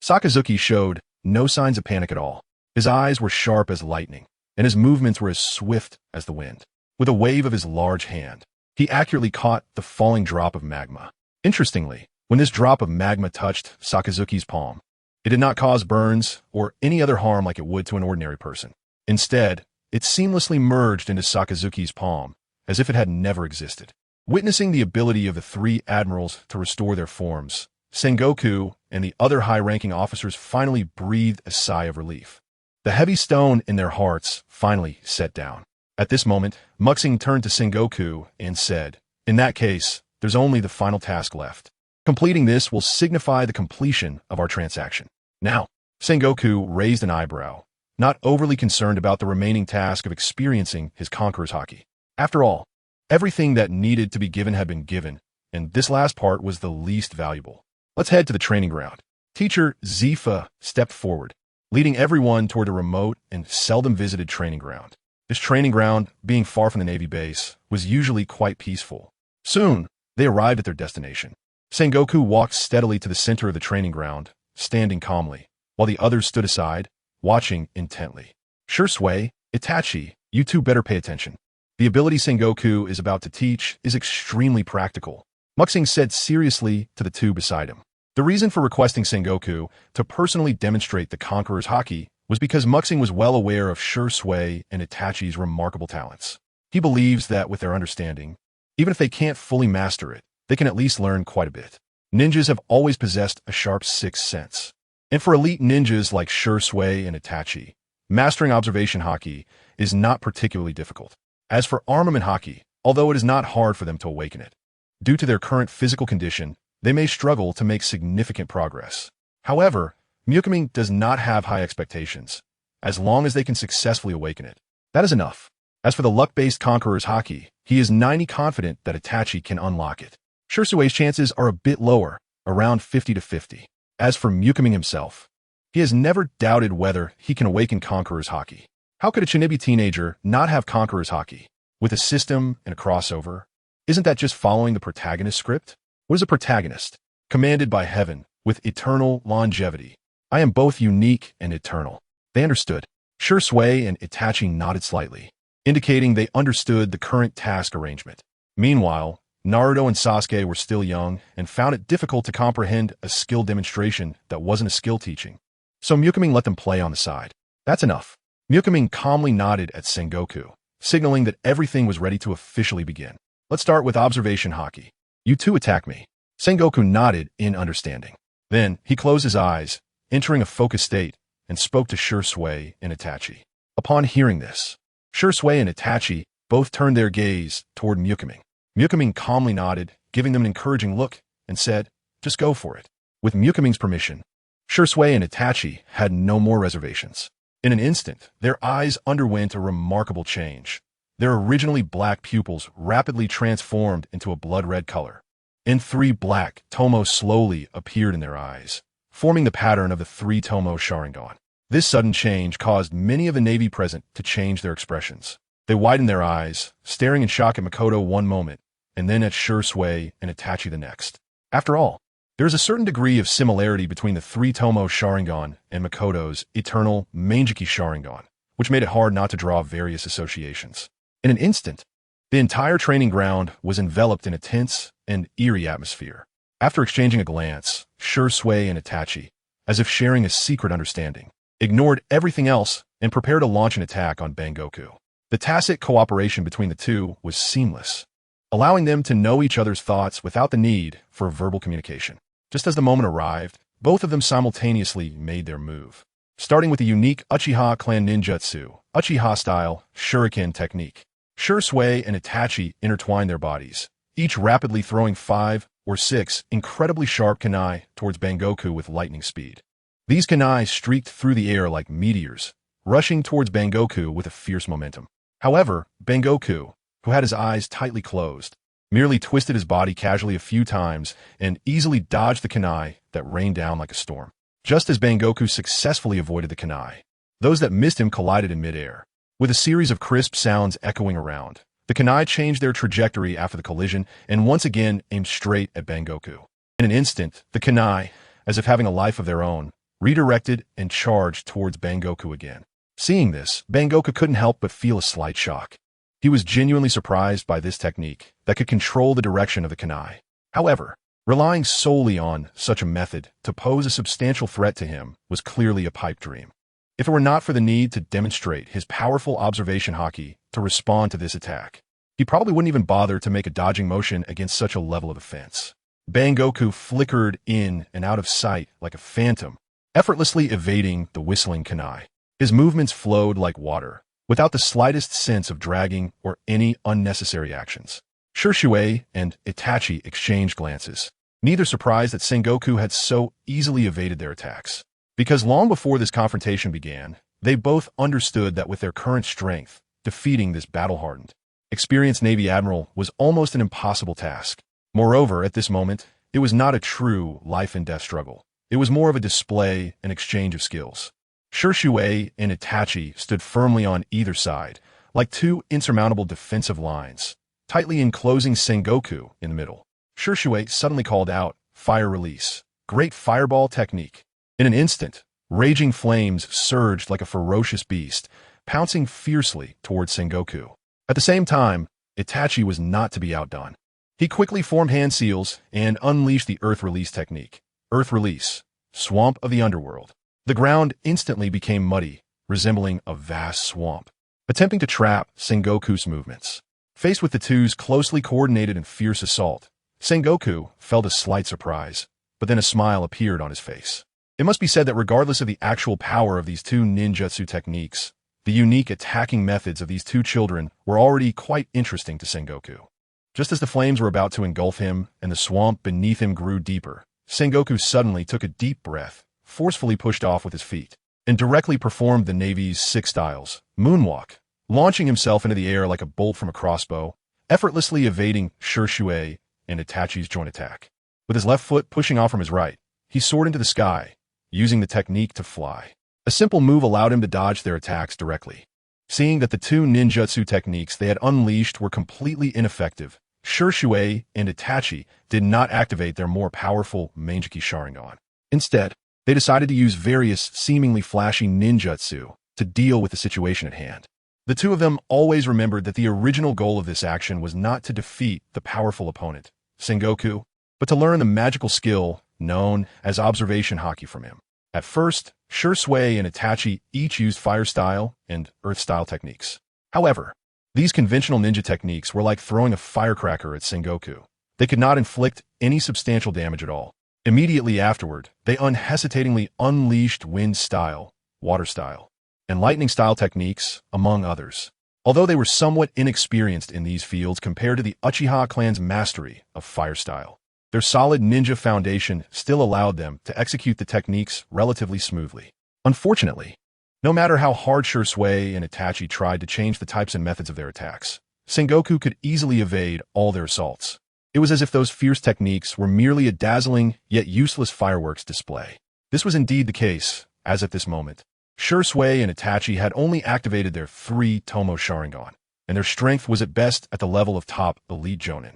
S1: Sakazuki showed no signs of panic at all. His eyes were sharp as lightning, and his movements were as swift as the wind. With a wave of his large hand, he accurately caught the falling drop of magma. Interestingly, when this drop of magma touched Sakazuki's palm, it did not cause burns or any other harm like it would to an ordinary person. Instead, it seamlessly merged into Sakazuki's palm, as if it had never existed. Witnessing the ability of the three admirals to restore their forms, Sengoku and the other high-ranking officers finally breathed a sigh of relief. The heavy stone in their hearts finally set down. At this moment, Muxing turned to Sengoku and said, "In that case, there's only the final task left. Completing this will signify the completion of our transaction." Now, Sengoku raised an eyebrow, not overly concerned about the remaining task of experiencing his conqueror's haki. After all, everything that needed to be given had been given, and this last part was the least valuable. Let's head to the training ground. Teacher Zifa stepped forward, leading everyone toward a remote and seldom visited training ground. This training ground, being far from the Navy base, was usually quite peaceful. Soon, they arrived at their destination. Sengoku walked steadily to the center of the training ground, standing calmly, while the others stood aside, watching intently. "Shisui, Itachi, you two better pay attention. The ability Sengoku is about to teach is extremely practical," Muxing said seriously to the two beside him. The reason for requesting Sengoku to personally demonstrate the conqueror's haki was because Muxing was well aware of Shisui and Itachi's remarkable talents. He believes that with their understanding, even if they can't fully master it, they can at least learn quite a bit. Ninjas have always possessed a sharp sixth sense. And for elite ninjas like Shisui and Itachi, mastering observation haki is not particularly difficult. As for armament haki, although it is not hard for them to awaken it, due to their current physical condition, they may struggle to make significant progress. However, Ming does not have high expectations. As long as they can successfully awaken it, that is enough. As for the luck-based conqueror's haki, he is 90% confident that Itachi can unlock it. Shisui's chances are a bit lower, around 50-50. As for Ming himself, he has never doubted whether he can awaken conqueror's haki. How could a Shinibi teenager not have conqueror's haki? With a system and a crossover, isn't that just following the protagonist script? What is a protagonist? Commanded by heaven, with eternal longevity. I am both unique and eternal. They understood. Shisui and Itachi nodded slightly, indicating they understood the current task arrangement. Meanwhile, Naruto and Sasuke were still young and found it difficult to comprehend a skill demonstration that wasn't a skill teaching. So Ming let them play on the side. That's enough. Ming calmly nodded at Sengoku, signaling that everything was ready to officially begin. Let's start with observation haki. You two attack me. Sengoku nodded in understanding. Then he closed his eyes, entering a focused state, and spoke to Shisui and Itachi. Upon hearing this, Shisui and Itachi both turned their gaze toward Ming. Ming calmly nodded, giving them an encouraging look, and said, "Just go for it." With Ming's permission, Shisui and Itachi had no more reservations. In an instant, their eyes underwent a remarkable change. Their originally black pupils rapidly transformed into a blood-red color, and 3 black tomos slowly appeared in their eyes, forming the pattern of the 3 tomo Sharingan. This sudden change caused many of the Navy present to change their expressions. They widened their eyes, staring in shock at Makoto one moment, and then at Shisui and Itachi the next. After all, there is a certain degree of similarity between the 3 tomo Sharingan and Makoto's eternal Mangekyō Sharingan, which made it hard not to draw various associations. In an instant, the entire training ground was enveloped in a tense and eerie atmosphere. After exchanging a glance, Shisui and Itachi, as if sharing a secret understanding, ignored everything else and prepared to launch an attack on Bangoku. The tacit cooperation between the two was seamless, allowing them to know each other's thoughts without the need for verbal communication. Just as the moment arrived, both of them simultaneously made their move, starting with the unique Uchiha clan ninjutsu, Uchiha-style shuriken technique. Shisui and Itachi intertwined their bodies, each rapidly throwing 5 or 6 incredibly sharp kunai towards Bangoku with lightning speed. These kunai streaked through the air like meteors, rushing towards Bangoku with a fierce momentum. However, Bangoku, who had his eyes tightly closed, merely twisted his body casually a few times and easily dodged the kunai that rained down like a storm. Just as Bangoku successfully avoided the kunai, those that missed him collided in midair. With a series of crisp sounds echoing around, the kunai changed their trajectory after the collision and once again aimed straight at Bangoku. In an instant, the kunai, as if having a life of their own, redirected and charged towards Bangoku again. Seeing this, Bangoku couldn't help but feel a slight shock. He was genuinely surprised by this technique that could control the direction of the kunai. However, relying solely on such a method to pose a substantial threat to him was clearly a pipe dream. If it were not for the need to demonstrate his powerful observation haki to respond to this attack, he he probably wouldn't even bother to make a dodging motion against such a level of defense. Bangoku flickered in and out of sight like a phantom, effortlessly evading the whistling kunai. His movements flowed like water, without the slightest sense of dragging or any unnecessary actions. Shisui and Itachi exchanged glances, neither surprised that Sengoku had so easily evaded their attacks. Because long before this confrontation began, they both understood that with their current strength, defeating this battle-hardened, experienced Navy admiral was almost an impossible task. Moreover, at this moment, it was not a true life-and-death struggle. It was more of a display and exchange of skills. Shisui and Itachi stood firmly on either side, like two insurmountable defensive lines, tightly enclosing Sengoku in the middle. Shisui suddenly called out, "Fire release! Great fireball technique!" In an instant, raging flames surged like a ferocious beast, pouncing fiercely towards Sengoku. At the same time, Itachi was not to be outdone. He quickly formed hand seals and unleashed the Earth Release technique. Earth Release, Swamp of the Underworld. The ground instantly became muddy, resembling a vast swamp, attempting to trap Sengoku's movements. Faced with the two's closely coordinated and fierce assault, Sengoku felt a slight surprise, but then a smile appeared on his face. It must be said that regardless of the actual power of these two ninjutsu techniques, the unique attacking methods of these two children were already quite interesting to Sengoku. Just as the flames were about to engulf him and the swamp beneath him grew deeper, Sengoku suddenly took a deep breath, forcefully pushed off with his feet, and directly performed the Navy's 6 styles, moonwalk, launching himself into the air like a bolt from a crossbow, effortlessly evading Shisui and Itachi's joint attack. With his left foot pushing off from his right, he soared into the sky, using the technique to fly. A simple move allowed him to dodge their attacks directly. Seeing that the two ninjutsu techniques they had unleashed were completely ineffective, Shisui and Itachi did not activate their more powerful Mangekyō Sharingan. Instead, they decided to use various seemingly flashy ninjutsu to deal with the situation at hand. The two of them always remembered that the original goal of this action was not to defeat the powerful opponent, Sengoku, but to learn the magical skill known as observation haki from him. At first, Shisui and Itachi each used fire style and earth style techniques. However, these conventional ninja techniques were like throwing a firecracker at Sengoku. They could not inflict any substantial damage at all. Immediately afterward, they unhesitatingly unleashed wind style, water style, and lightning style techniques, among others. Although they were somewhat inexperienced in these fields compared to the Uchiha clan's mastery of fire style, their solid ninja foundation still allowed them to execute the techniques relatively smoothly. Unfortunately, no matter how hard Shisui and Itachi tried to change the types and methods of their attacks, Sengoku could easily evade all their assaults. It was as if those fierce techniques were merely a dazzling yet useless fireworks display. This was indeed the case, as at this moment, Shisui and Itachi had only activated their 3 Tomo Sharingan, and their strength was at best at the level of top elite Jonin.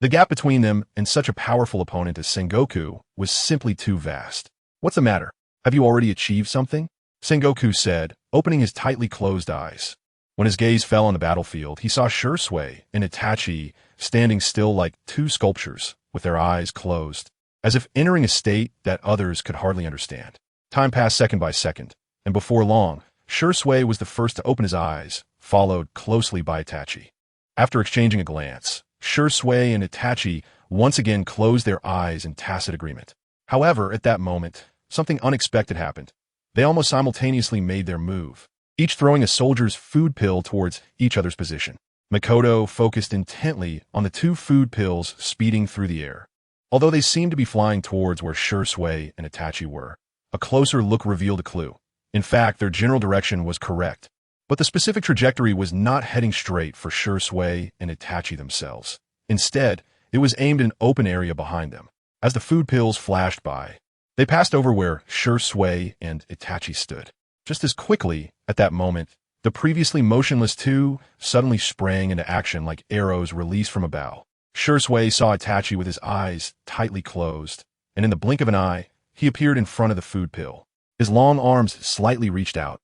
S1: The gap between them and such a powerful opponent as Sengoku was simply too vast. "What's the matter? Have you already achieved something?" Sengoku said, opening his tightly closed eyes. When his gaze fell on the battlefield, he saw Shisui and Itachi standing still like 2 sculptures, with their eyes closed, as if entering a state that others could hardly understand. Time passed second by second, and before long, Shisui was the first to open his eyes, followed closely by Itachi. After exchanging a glance, Shisui and Itachi once again closed their eyes in tacit agreement. However, at that moment, something unexpected happened. They almost simultaneously made their move, each throwing a soldier's food pill towards each other's position. Makoto focused intently on the 2 food pills speeding through the air. Although they seemed to be flying towards where Shisui and Itachi were, a closer look revealed a clue. In fact, their general direction was correct, but the specific trajectory was not heading straight for Shisui and Itachi themselves. Instead, it was aimed in an open area behind them. As the food pills flashed by, they passed over where Shisui and Itachi stood. Just as quickly, at that moment, the previously motionless two suddenly sprang into action like arrows released from a bow. Shisui saw Itachi with his eyes tightly closed, and in the blink of an eye, he appeared in front of the food pill. His long arms slightly reached out,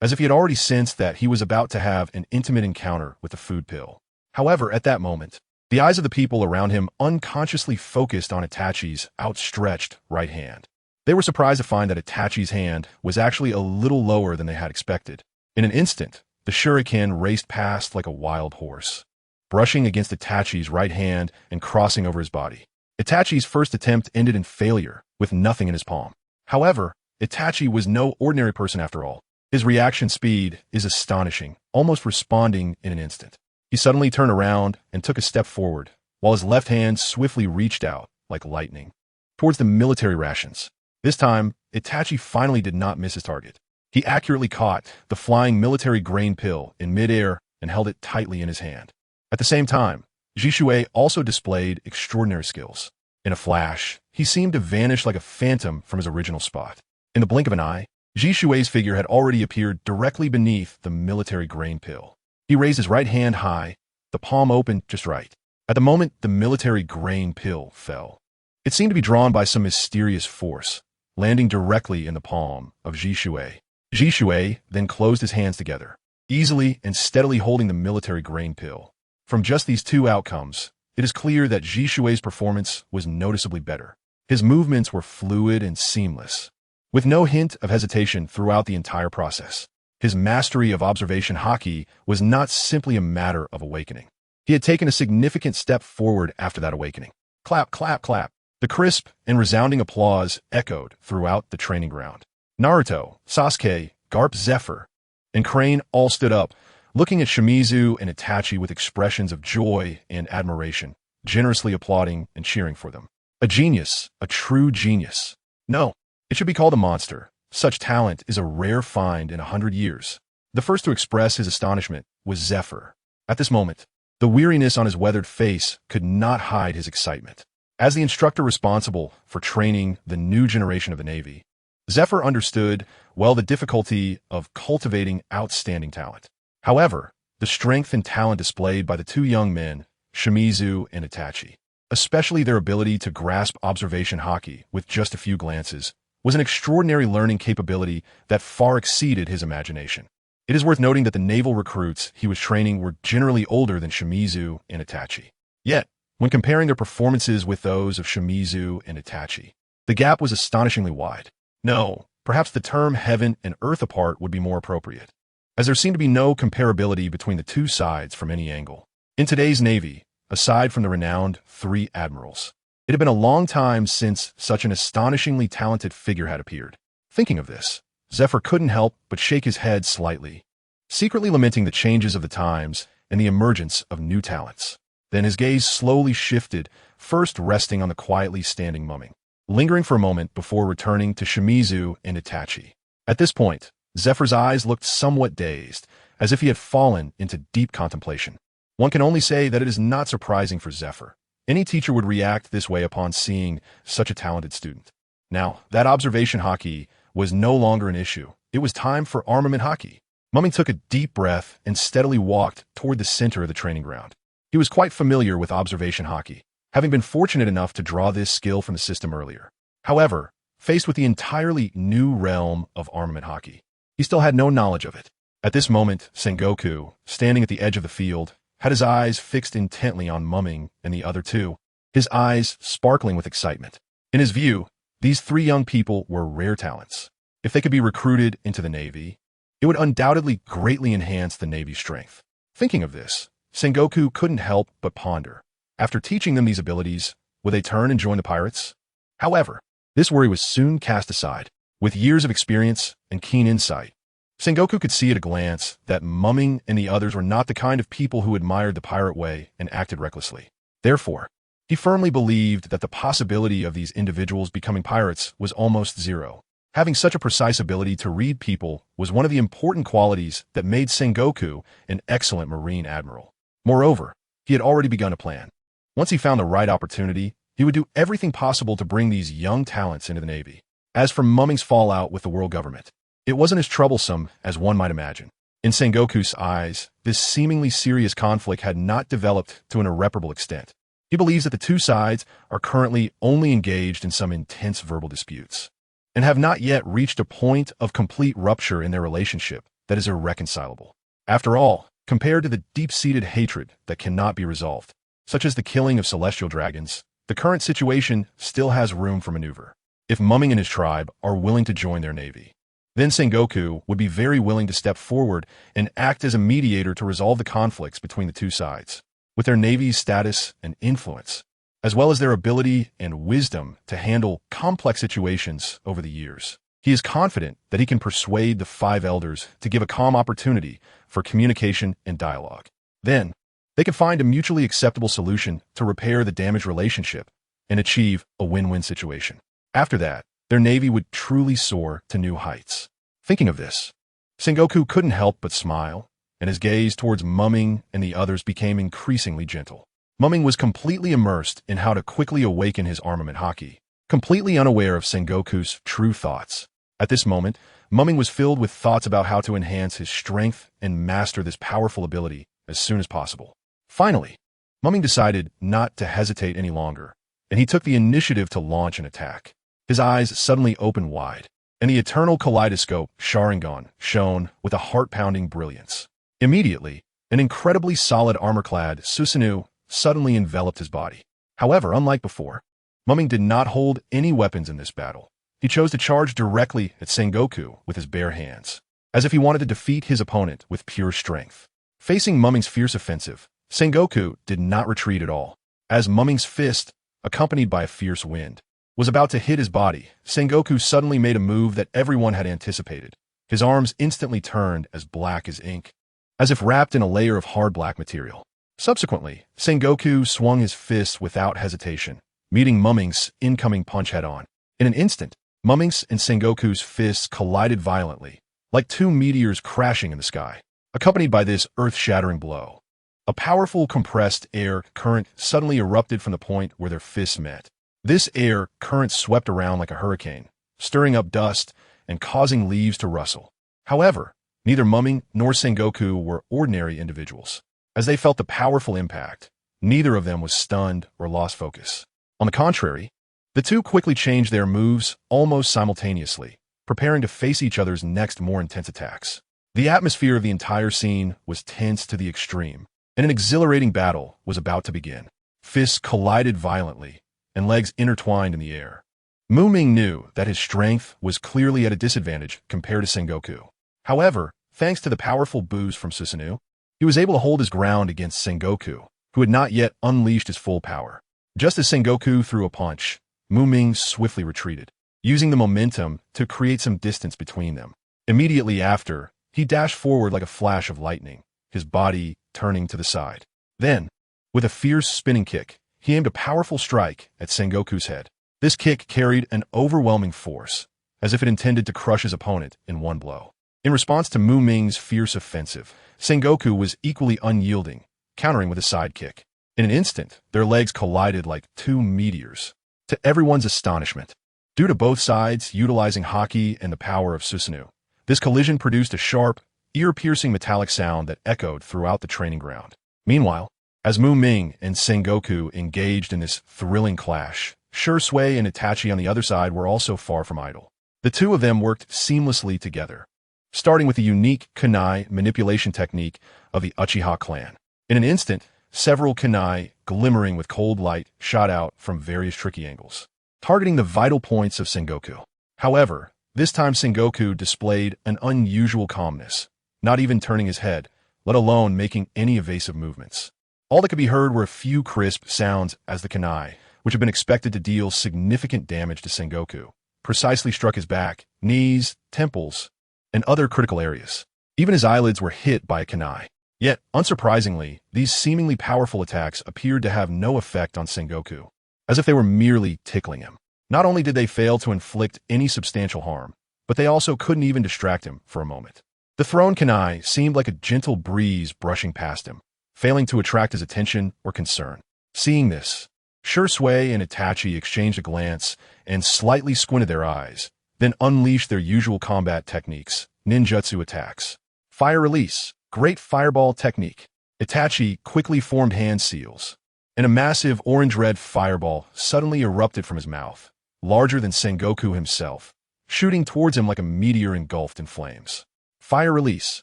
S1: as if he had already sensed that he was about to have an intimate encounter with the food pill. However, at that moment, the eyes of the people around him unconsciously focused on Itachi's outstretched right hand. They were surprised to find that Itachi's hand was actually a little lower than they had expected. In an instant, the shuriken raced past like a wild horse. brushing against Itachi's right hand and crossing over his body. Itachi's first attempt ended in failure, with nothing in his palm. However, Itachi was no ordinary person after all. His reaction speed is astonishing, almost responding in an instant. He suddenly turned around and took a step forward, while his left hand swiftly reached out, like lightning, towards the military rations. This time, Itachi finally did not miss his target. He accurately caught the flying military grain pill in midair and held it tightly in his hand. At the same time, Shisui also displayed extraordinary skills. In a flash, he seemed to vanish like a phantom from his original spot. In the blink of an eye, Jisui's figure had already appeared directly beneath the military grain pill. He raised his right hand high, the palm open just right. At the moment, the military grain pill fell. It seemed to be drawn by some mysterious force, landing directly in the palm of Jisui. Jisui then closed his hands together, easily and steadily holding the military grain pill. From just these two outcomes, it is clear that Jisui's performance was noticeably better. His movements were fluid and seamless, with no hint of hesitation throughout the entire process. His mastery of observation haki was not simply a matter of awakening. He had taken a significant step forward after that awakening. Clap, clap, clap. The crisp and resounding applause echoed throughout the training ground. Naruto, Sasuke, Garp Zephyr, and Crane all stood up, looking at Shimizu and Itachi with expressions of joy and admiration, generously applauding and cheering for them. A genius, a true genius. No, it should be called a monster. Such talent is a rare find in 100 years. The first to express his astonishment was Zephyr. At this moment, the weariness on his weathered face could not hide his excitement. As the instructor responsible for training the new generation of the Navy, Zephyr understood well the difficulty of cultivating outstanding talent. However, the strength and talent displayed by the two young men, Shimizu and Itachi, especially their ability to grasp observation haki with just a few glances, was an extraordinary learning capability that far exceeded his imagination. It is worth noting that the naval recruits he was training were generally older than Shimizu and Itachi. Yet, when comparing their performances with those of Shimizu and Itachi, the gap was astonishingly wide. No, perhaps the term heaven and earth apart would be more appropriate, as there seemed to be no comparability between the two sides from any angle. In today's Navy, aside from the renowned 3 admirals, it had been a long time since such an astonishingly talented figure had appeared. Thinking of this, Zephyr couldn't help but shake his head slightly, secretly lamenting the changes of the times and the emergence of new talents. Then his gaze slowly shifted, first resting on the quietly standing Mumming, lingering for a moment before returning to Shimizu and Itachi. At this point, Zephyr's eyes looked somewhat dazed, as if he had fallen into deep contemplation. One can only say that it is not surprising for Zephyr. Any teacher would react this way upon seeing such a talented student. Now, that observation haki was no longer an issue. It was time for armament haki. Mumming took a deep breath and steadily walked toward the center of the training ground. He was quite familiar with observation haki, having been fortunate enough to draw this skill from the system earlier. However, faced with the entirely new realm of armament haki, he still had no knowledge of it. At this moment, Sengoku, standing at the edge of the field, had his eyes fixed intently on Mumming and the other two, his eyes sparkling with excitement. In his view, these 3 young people were rare talents. If they could be recruited into the Navy, it would undoubtedly greatly enhance the Navy's strength. Thinking of this, Sengoku couldn't help but ponder. After teaching them these abilities, would they turn and join the pirates? However, this worry was soon cast aside. With years of experience and keen insight, Sengoku could see at a glance that Mumming and the others were not the kind of people who admired the pirate way and acted recklessly. Therefore, he firmly believed that the possibility of these individuals becoming pirates was almost zero. Having such a precise ability to read people was one of the important qualities that made Sengoku an excellent Marine admiral. Moreover, he had already begun a plan. Once he found the right opportunity, he would do everything possible to bring these young talents into the Navy. As for Mumming's fallout with the world government, it wasn't as troublesome as one might imagine. In Sengoku's eyes, this seemingly serious conflict had not developed to an irreparable extent. He believes that the two sides are currently only engaged in some intense verbal disputes, and have not yet reached a point of complete rupture in their relationship that is irreconcilable. After all, compared to the deep-seated hatred that cannot be resolved, such as the killing of celestial dragons, the current situation still has room for maneuver. If Mumming and his tribe are willing to join their navy, then Sengoku would be very willing to step forward and act as a mediator to resolve the conflicts between the two sides. with their navy's status and influence, as well as their ability and wisdom to handle complex situations over the years. He is confident that he can persuade the 5 elders to give a calm opportunity for communication and dialogue. Then, they can find a mutually acceptable solution to repair the damaged relationship and achieve a win-win situation. After that, their navy would truly soar to new heights. Thinking of this, Sengoku couldn't help but smile, and his gaze towards Ming and the others became increasingly gentle. Ming was completely immersed in how to quickly awaken his armament haki, completely unaware of Sengoku's true thoughts. At this moment, Ming was filled with thoughts about how to enhance his strength and master this powerful ability as soon as possible. Finally, Ming decided not to hesitate any longer, and he took the initiative to launch an attack. His eyes suddenly opened wide, and the eternal kaleidoscope Sharingan shone with a heart-pounding brilliance. Immediately, an incredibly solid armor-clad Susanoo suddenly enveloped his body. However, unlike before, Ming did not hold any weapons in this battle. He chose to charge directly at Sengoku with his bare hands, as if he wanted to defeat his opponent with pure strength. Facing Ming's fierce offensive, Sengoku did not retreat at all. As Ming's fist, accompanied by a fierce wind, was about to hit his body, Sengoku suddenly made a move that everyone had anticipated. His arms instantly turned as black as ink, as if wrapped in a layer of hard black material. Subsequently, Sengoku swung his fist without hesitation, meeting Ming's incoming punch head-on. In an instant, Ming's and Sengoku's fists collided violently, like 2 meteors crashing in the sky. Accompanied by this earth-shattering blow, a powerful compressed air current suddenly erupted from the point where their fists met. This air current swept around like a hurricane, stirring up dust and causing leaves to rustle. However, neither Ming nor Sengoku were ordinary individuals. As they felt the powerful impact, neither of them was stunned or lost focus. On the contrary, the two quickly changed their moves almost simultaneously, preparing to face each other's next more intense attacks. The atmosphere of the entire scene was tense to the extreme, and an exhilarating battle was about to begin. Fists collided violently, and legs intertwined in the air. Ming knew that his strength was clearly at a disadvantage compared to Sengoku. However, thanks to the powerful boost from Susanoo, he was able to hold his ground against Sengoku, who had not yet unleashed his full power. Just as Sengoku threw a punch, Ming swiftly retreated, using the momentum to create some distance between them. Immediately after, he dashed forward like a flash of lightning, his body turning to the side. Then, with a fierce spinning kick, he aimed a powerful strike at Sengoku's head. This kick carried an overwhelming force, as if it intended to crush his opponent in one blow. In response to Ming's fierce offensive, Sengoku was equally unyielding, countering with a side kick. In an instant, their legs collided like 2 meteors. To everyone's astonishment, due to both sides utilizing haki and the power of Susanoo, this collision produced a sharp, ear-piercing metallic sound that echoed throughout the training ground. Meanwhile, as Ming and Sengoku engaged in this thrilling clash, Shisui and Itachi on the other side were also far from idle. The two of them worked seamlessly together, starting with the unique kunai manipulation technique of the Uchiha clan. In an instant, several kunai, glimmering with cold light, shot out from various tricky angles, targeting the vital points of Sengoku. However, this time Sengoku displayed an unusual calmness, not even turning his head, let alone making any evasive movements. All that could be heard were a few crisp sounds as the kunai, which had been expected to deal significant damage to Sengoku, precisely struck his back, knees, temples, and other critical areas. Even his eyelids were hit by a kunai. Yet, unsurprisingly, these seemingly powerful attacks appeared to have no effect on Sengoku, as if they were merely tickling him. Not only did they fail to inflict any substantial harm, but they also couldn't even distract him for a moment. The thrown kunai seemed like a gentle breeze brushing past him, failing to attract his attention or concern. Seeing this, Shisui and Itachi exchanged a glance and slightly squinted their eyes, then unleashed their usual combat techniques, ninjutsu attacks. Fire release, great fireball technique. Itachi quickly formed hand seals, and a massive orange-red fireball suddenly erupted from his mouth, larger than Sengoku himself, shooting towards him like a meteor engulfed in flames. Fire release,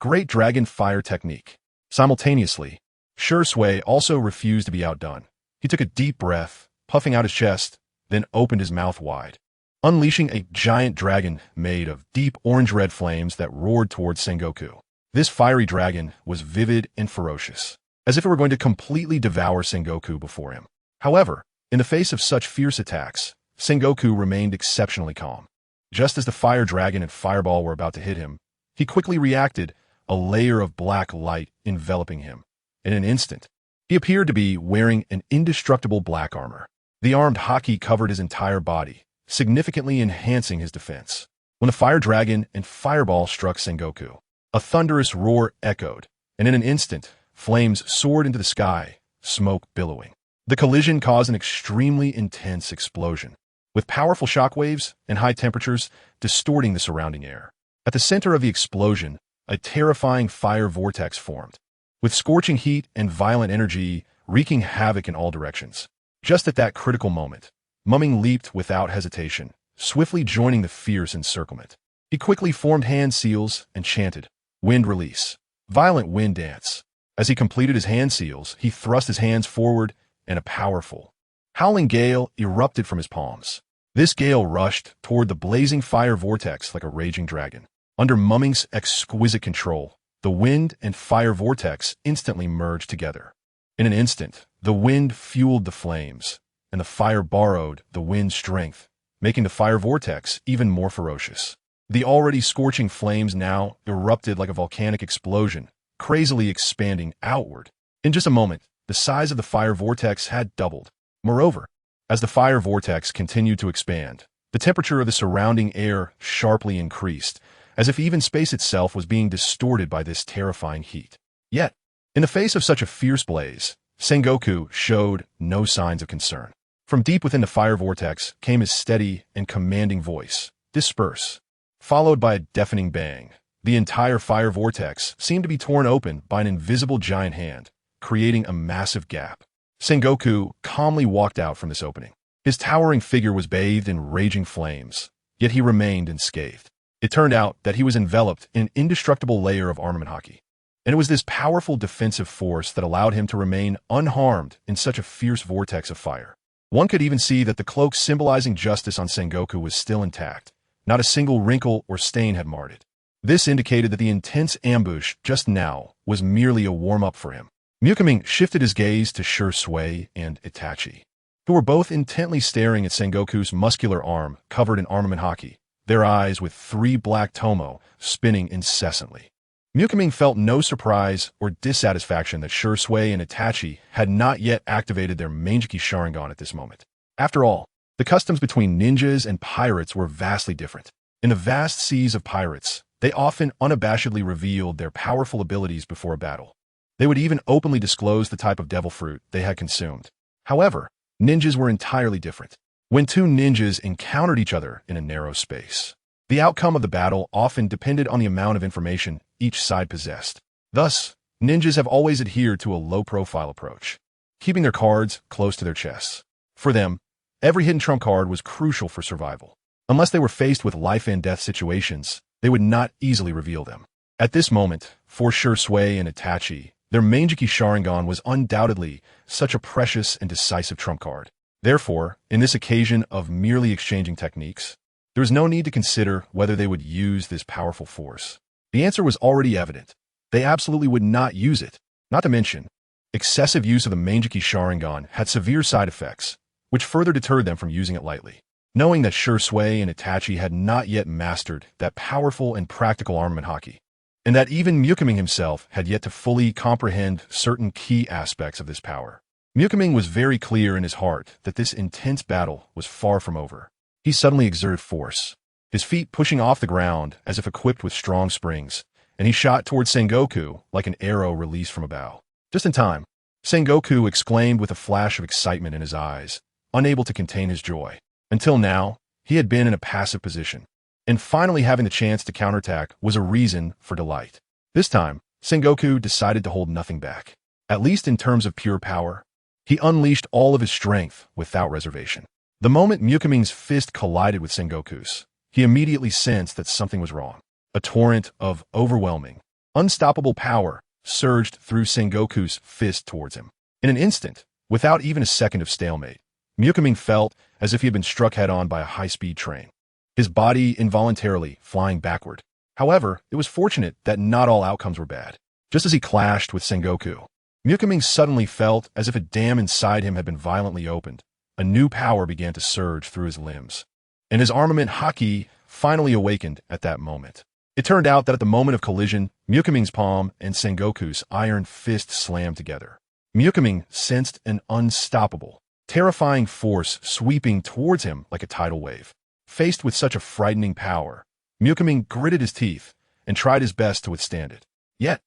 S1: great dragon fire technique. Simultaneously, Shisui also refused to be outdone. He took a deep breath, puffing out his chest, then opened his mouth wide, unleashing a giant dragon made of deep orange-red flames that roared towards Sengoku. This fiery dragon was vivid and ferocious, as if it were going to completely devour Sengoku before him. However, in the face of such fierce attacks, Sengoku remained exceptionally calm. Just as the fire dragon and fireball were about to hit him, he quickly reacted, a layer of black light enveloping him. In an instant, he appeared to be wearing an indestructible black armor. The armed haki covered his entire body, significantly enhancing his defense. When the fire dragon and fireball struck Sengoku, a thunderous roar echoed, and in an instant, flames soared into the sky, smoke billowing. The collision caused an extremely intense explosion, with powerful shockwaves and high temperatures distorting the surrounding air. At the center of the explosion, a terrifying fire vortex formed, with scorching heat and violent energy wreaking havoc in all directions. Just at that critical moment, Ming leaped without hesitation, swiftly joining the fierce encirclement. He quickly formed hand seals and chanted, "Wind release, violent wind dance." As he completed his hand seals, he thrust his hands forward, and a powerful, howling gale erupted from his palms. This gale rushed toward the blazing fire vortex like a raging dragon. Under Ming's exquisite control, the wind and fire vortex instantly merged together. In an instant, the wind fueled the flames, and the fire borrowed the wind's strength, making the fire vortex even more ferocious. The already scorching flames now erupted like a volcanic explosion, crazily expanding outward. In just a moment, the size of the fire vortex had doubled. Moreover, as the fire vortex continued to expand, the temperature of the surrounding air sharply increased, as if even space itself was being distorted by this terrifying heat. Yet, in the face of such a fierce blaze, Sengoku showed no signs of concern. From deep within the fire vortex came his steady and commanding voice, "Disperse." Followed by a deafening bang, the entire fire vortex seemed to be torn open by an invisible giant hand, creating a massive gap. Sengoku calmly walked out from this opening. His towering figure was bathed in raging flames, yet he remained unscathed. It turned out that he was enveloped in an indestructible layer of armament haki, and it was this powerful defensive force that allowed him to remain unharmed in such a fierce vortex of fire. One could even see that the cloak symbolizing justice on Sengoku was still intact. Not a single wrinkle or stain had marred it. This indicated that the intense ambush just now was merely a warm-up for him. Ming shifted his gaze to Shisui and Itachi, who were both intently staring at Sengoku's muscular arm covered in armament haki, their eyes with 3 black tomo spinning incessantly. Ming felt no surprise or dissatisfaction that Shisui and Itachi had not yet activated their Mangekyō Sharingan at this moment. After all, the customs between ninjas and pirates were vastly different. In the vast seas of pirates, they often unabashedly revealed their powerful abilities before a battle. They would even openly disclose the type of devil fruit they had consumed. However, ninjas were entirely different. When two ninjas encountered each other in a narrow space, the outcome of the battle often depended on the amount of information each side possessed. Thus, ninjas have always adhered to a low-profile approach, keeping their cards close to their chests. For them, every hidden trump card was crucial for survival. Unless they were faced with life-and-death situations, they would not easily reveal them. At this moment, for Shisui and Itachi, their Mangekyō Sharingan was undoubtedly such a precious and decisive trump card. Therefore, in this occasion of merely exchanging techniques, there was no need to consider whether they would use this powerful force. The answer was already evident. They absolutely would not use it. Not to mention, excessive use of the Mangekyō Sharingan had severe side effects, which further deterred them from using it lightly. Knowing that Shisui and Itachi had not yet mastered that powerful and practical armament haki, and that even Ming himself had yet to fully comprehend certain key aspects of this power, Ming was very clear in his heart that this intense battle was far from over. He suddenly exerted force, his feet pushing off the ground as if equipped with strong springs, and he shot towards Sengoku like an arrow released from a bow. Just in time, Sengoku exclaimed with a flash of excitement in his eyes, unable to contain his joy. Until now, he had been in a passive position, and finally having the chance to counterattack was a reason for delight. This time, Sengoku decided to hold nothing back. At least in terms of pure power, he unleashed all of his strength without reservation. The moment Ming's fist collided with Sengoku's, he immediately sensed that something was wrong. A torrent of overwhelming, unstoppable power surged through Sengoku's fist towards him. In an instant, without even a second of stalemate, Ming felt as if he had been struck head-on by a high-speed train, his body involuntarily flying backward. However, it was fortunate that not all outcomes were bad. Just as he clashed with Sengoku, Ming suddenly felt as if a dam inside him had been violently opened. A new power began to surge through his limbs, and his armament haki finally awakened at that moment. It turned out that at the moment of collision, Ming's palm and Sengoku's iron fist slammed together. Ming sensed an unstoppable, terrifying force sweeping towards him like a tidal wave. Faced with such a frightening power, Ming gritted his teeth and tried his best to withstand it. Yet,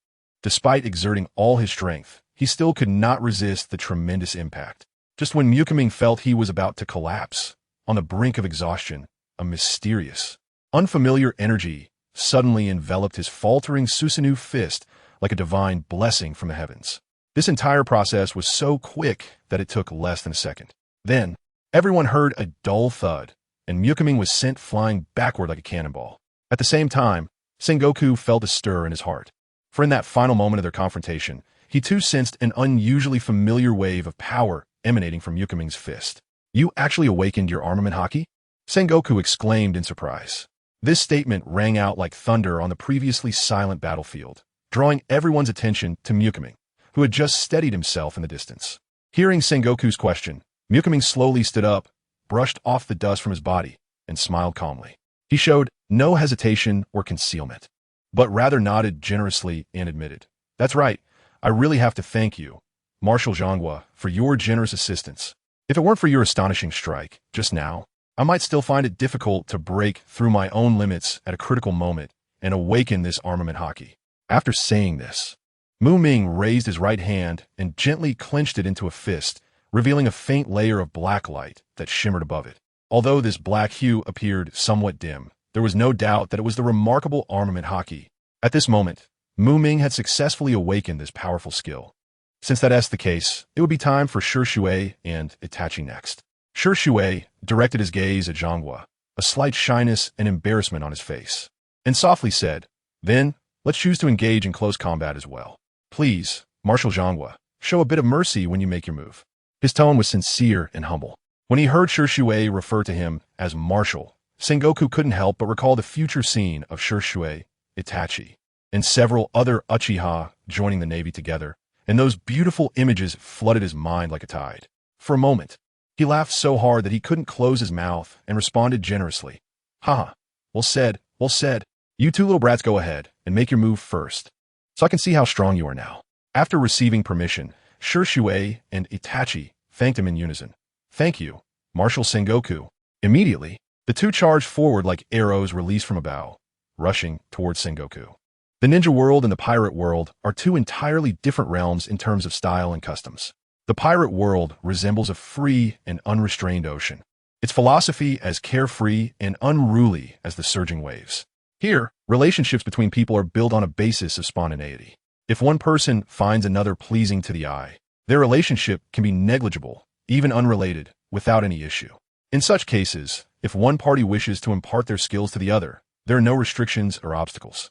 S1: despite exerting all his strength, he still could not resist the tremendous impact. Just when Ming felt he was about to collapse, on the brink of exhaustion, a mysterious, unfamiliar energy suddenly enveloped his faltering Susanoo fist like a divine blessing from the heavens. This entire process was so quick that it took less than a second. Then, everyone heard a dull thud, and Ming was sent flying backward like a cannonball. At the same time, Sengoku felt a stir in his heart. For in that final moment of their confrontation, he too sensed an unusually familiar wave of power emanating from Ming's fist. "You actually awakened your armament haki?" Sengoku exclaimed in surprise. This statement rang out like thunder on the previously silent battlefield, drawing everyone's attention to Ming, who had just steadied himself in the distance. Hearing Sengoku's question, Ming slowly stood up, brushed off the dust from his body, and smiled calmly. He showed no hesitation or concealment, but rather nodded generously and admitted, "That's right, I really have to thank you, Marshal Zhonghua, for your generous assistance. If it weren't for your astonishing strike just now, I might still find it difficult to break through my own limits at a critical moment and awaken this armament haki." After saying this, Ming raised his right hand and gently clenched it into a fist, revealing a faint layer of black light that shimmered above it. Although this black hue appeared somewhat dim, there was no doubt that it was the remarkable armament haki. At this moment, Ming had successfully awakened this powerful skill. Since that's the case, it would be time for Shisui and Itachi next. Shisui directed his gaze at Zhonghua, a slight shyness and embarrassment on his face, and softly said, "Then, let's choose to engage in close combat as well. Please, Marshal Zhonghua, show a bit of mercy when you make your move." His tone was sincere and humble. When he heard Shisui refer to him as Marshal, Sengoku couldn't help but recall the future scene of Shisui, Itachi, and several other Uchiha joining the Navy together, and those beautiful images flooded his mind like a tide. For a moment, he laughed so hard that he couldn't close his mouth and responded generously, "Haha, well said, well said. You two little brats go ahead and make your move first, so I can see how strong you are now." After receiving permission, Shisui and Itachi thanked him in unison. "Thank you, Marshal Sengoku." Immediately, the two charged forward like arrows released from a bow, rushing towards Sengoku. The ninja world and the pirate world are two entirely different realms in terms of style and customs. The pirate world resembles a free and unrestrained ocean, its philosophy as carefree and unruly as the surging waves. Here, relationships between people are built on a basis of spontaneity. If one person finds another pleasing to the eye, their relationship can be negligible, even unrelated, without any issue. In such cases, if one party wishes to impart their skills to the other, there are no restrictions or obstacles.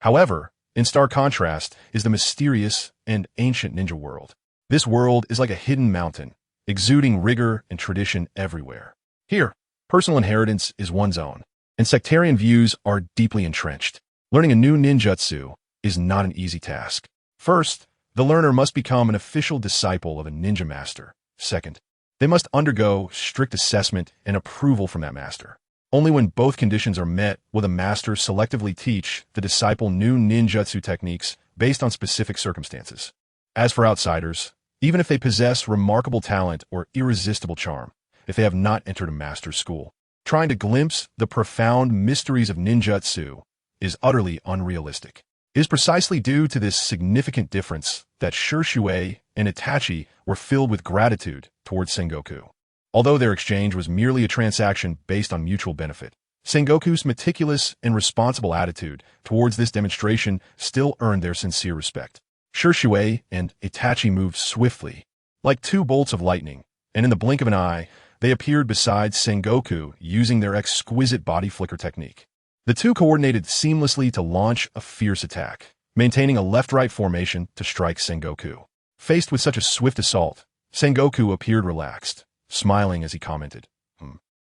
S1: However, in stark contrast is the mysterious and ancient ninja world. This world is like a hidden mountain, exuding rigor and tradition everywhere. Here, personal inheritance is one's own, and sectarian views are deeply entrenched. Learning a new ninjutsu is not an easy task. First, the learner must become an official disciple of a ninja master. Second, they must undergo strict assessment and approval from that master. Only when both conditions are met will the master selectively teach the disciple new ninjutsu techniques based on specific circumstances. As for outsiders, even if they possess remarkable talent or irresistible charm, if they have not entered a master's school, trying to glimpse the profound mysteries of ninjutsu is utterly unrealistic. It is precisely due to this significant difference that Shisui and Itachi were filled with gratitude towards Sengoku. Although their exchange was merely a transaction based on mutual benefit, Sengoku's meticulous and responsible attitude towards this demonstration still earned their sincere respect. Shisui and Itachi moved swiftly, like two bolts of lightning, and in the blink of an eye, they appeared beside Sengoku using their exquisite body flicker technique. The two coordinated seamlessly to launch a fierce attack, maintaining a left-right formation to strike Sengoku. Faced with such a swift assault, Sengoku appeared relaxed, smiling as he commented,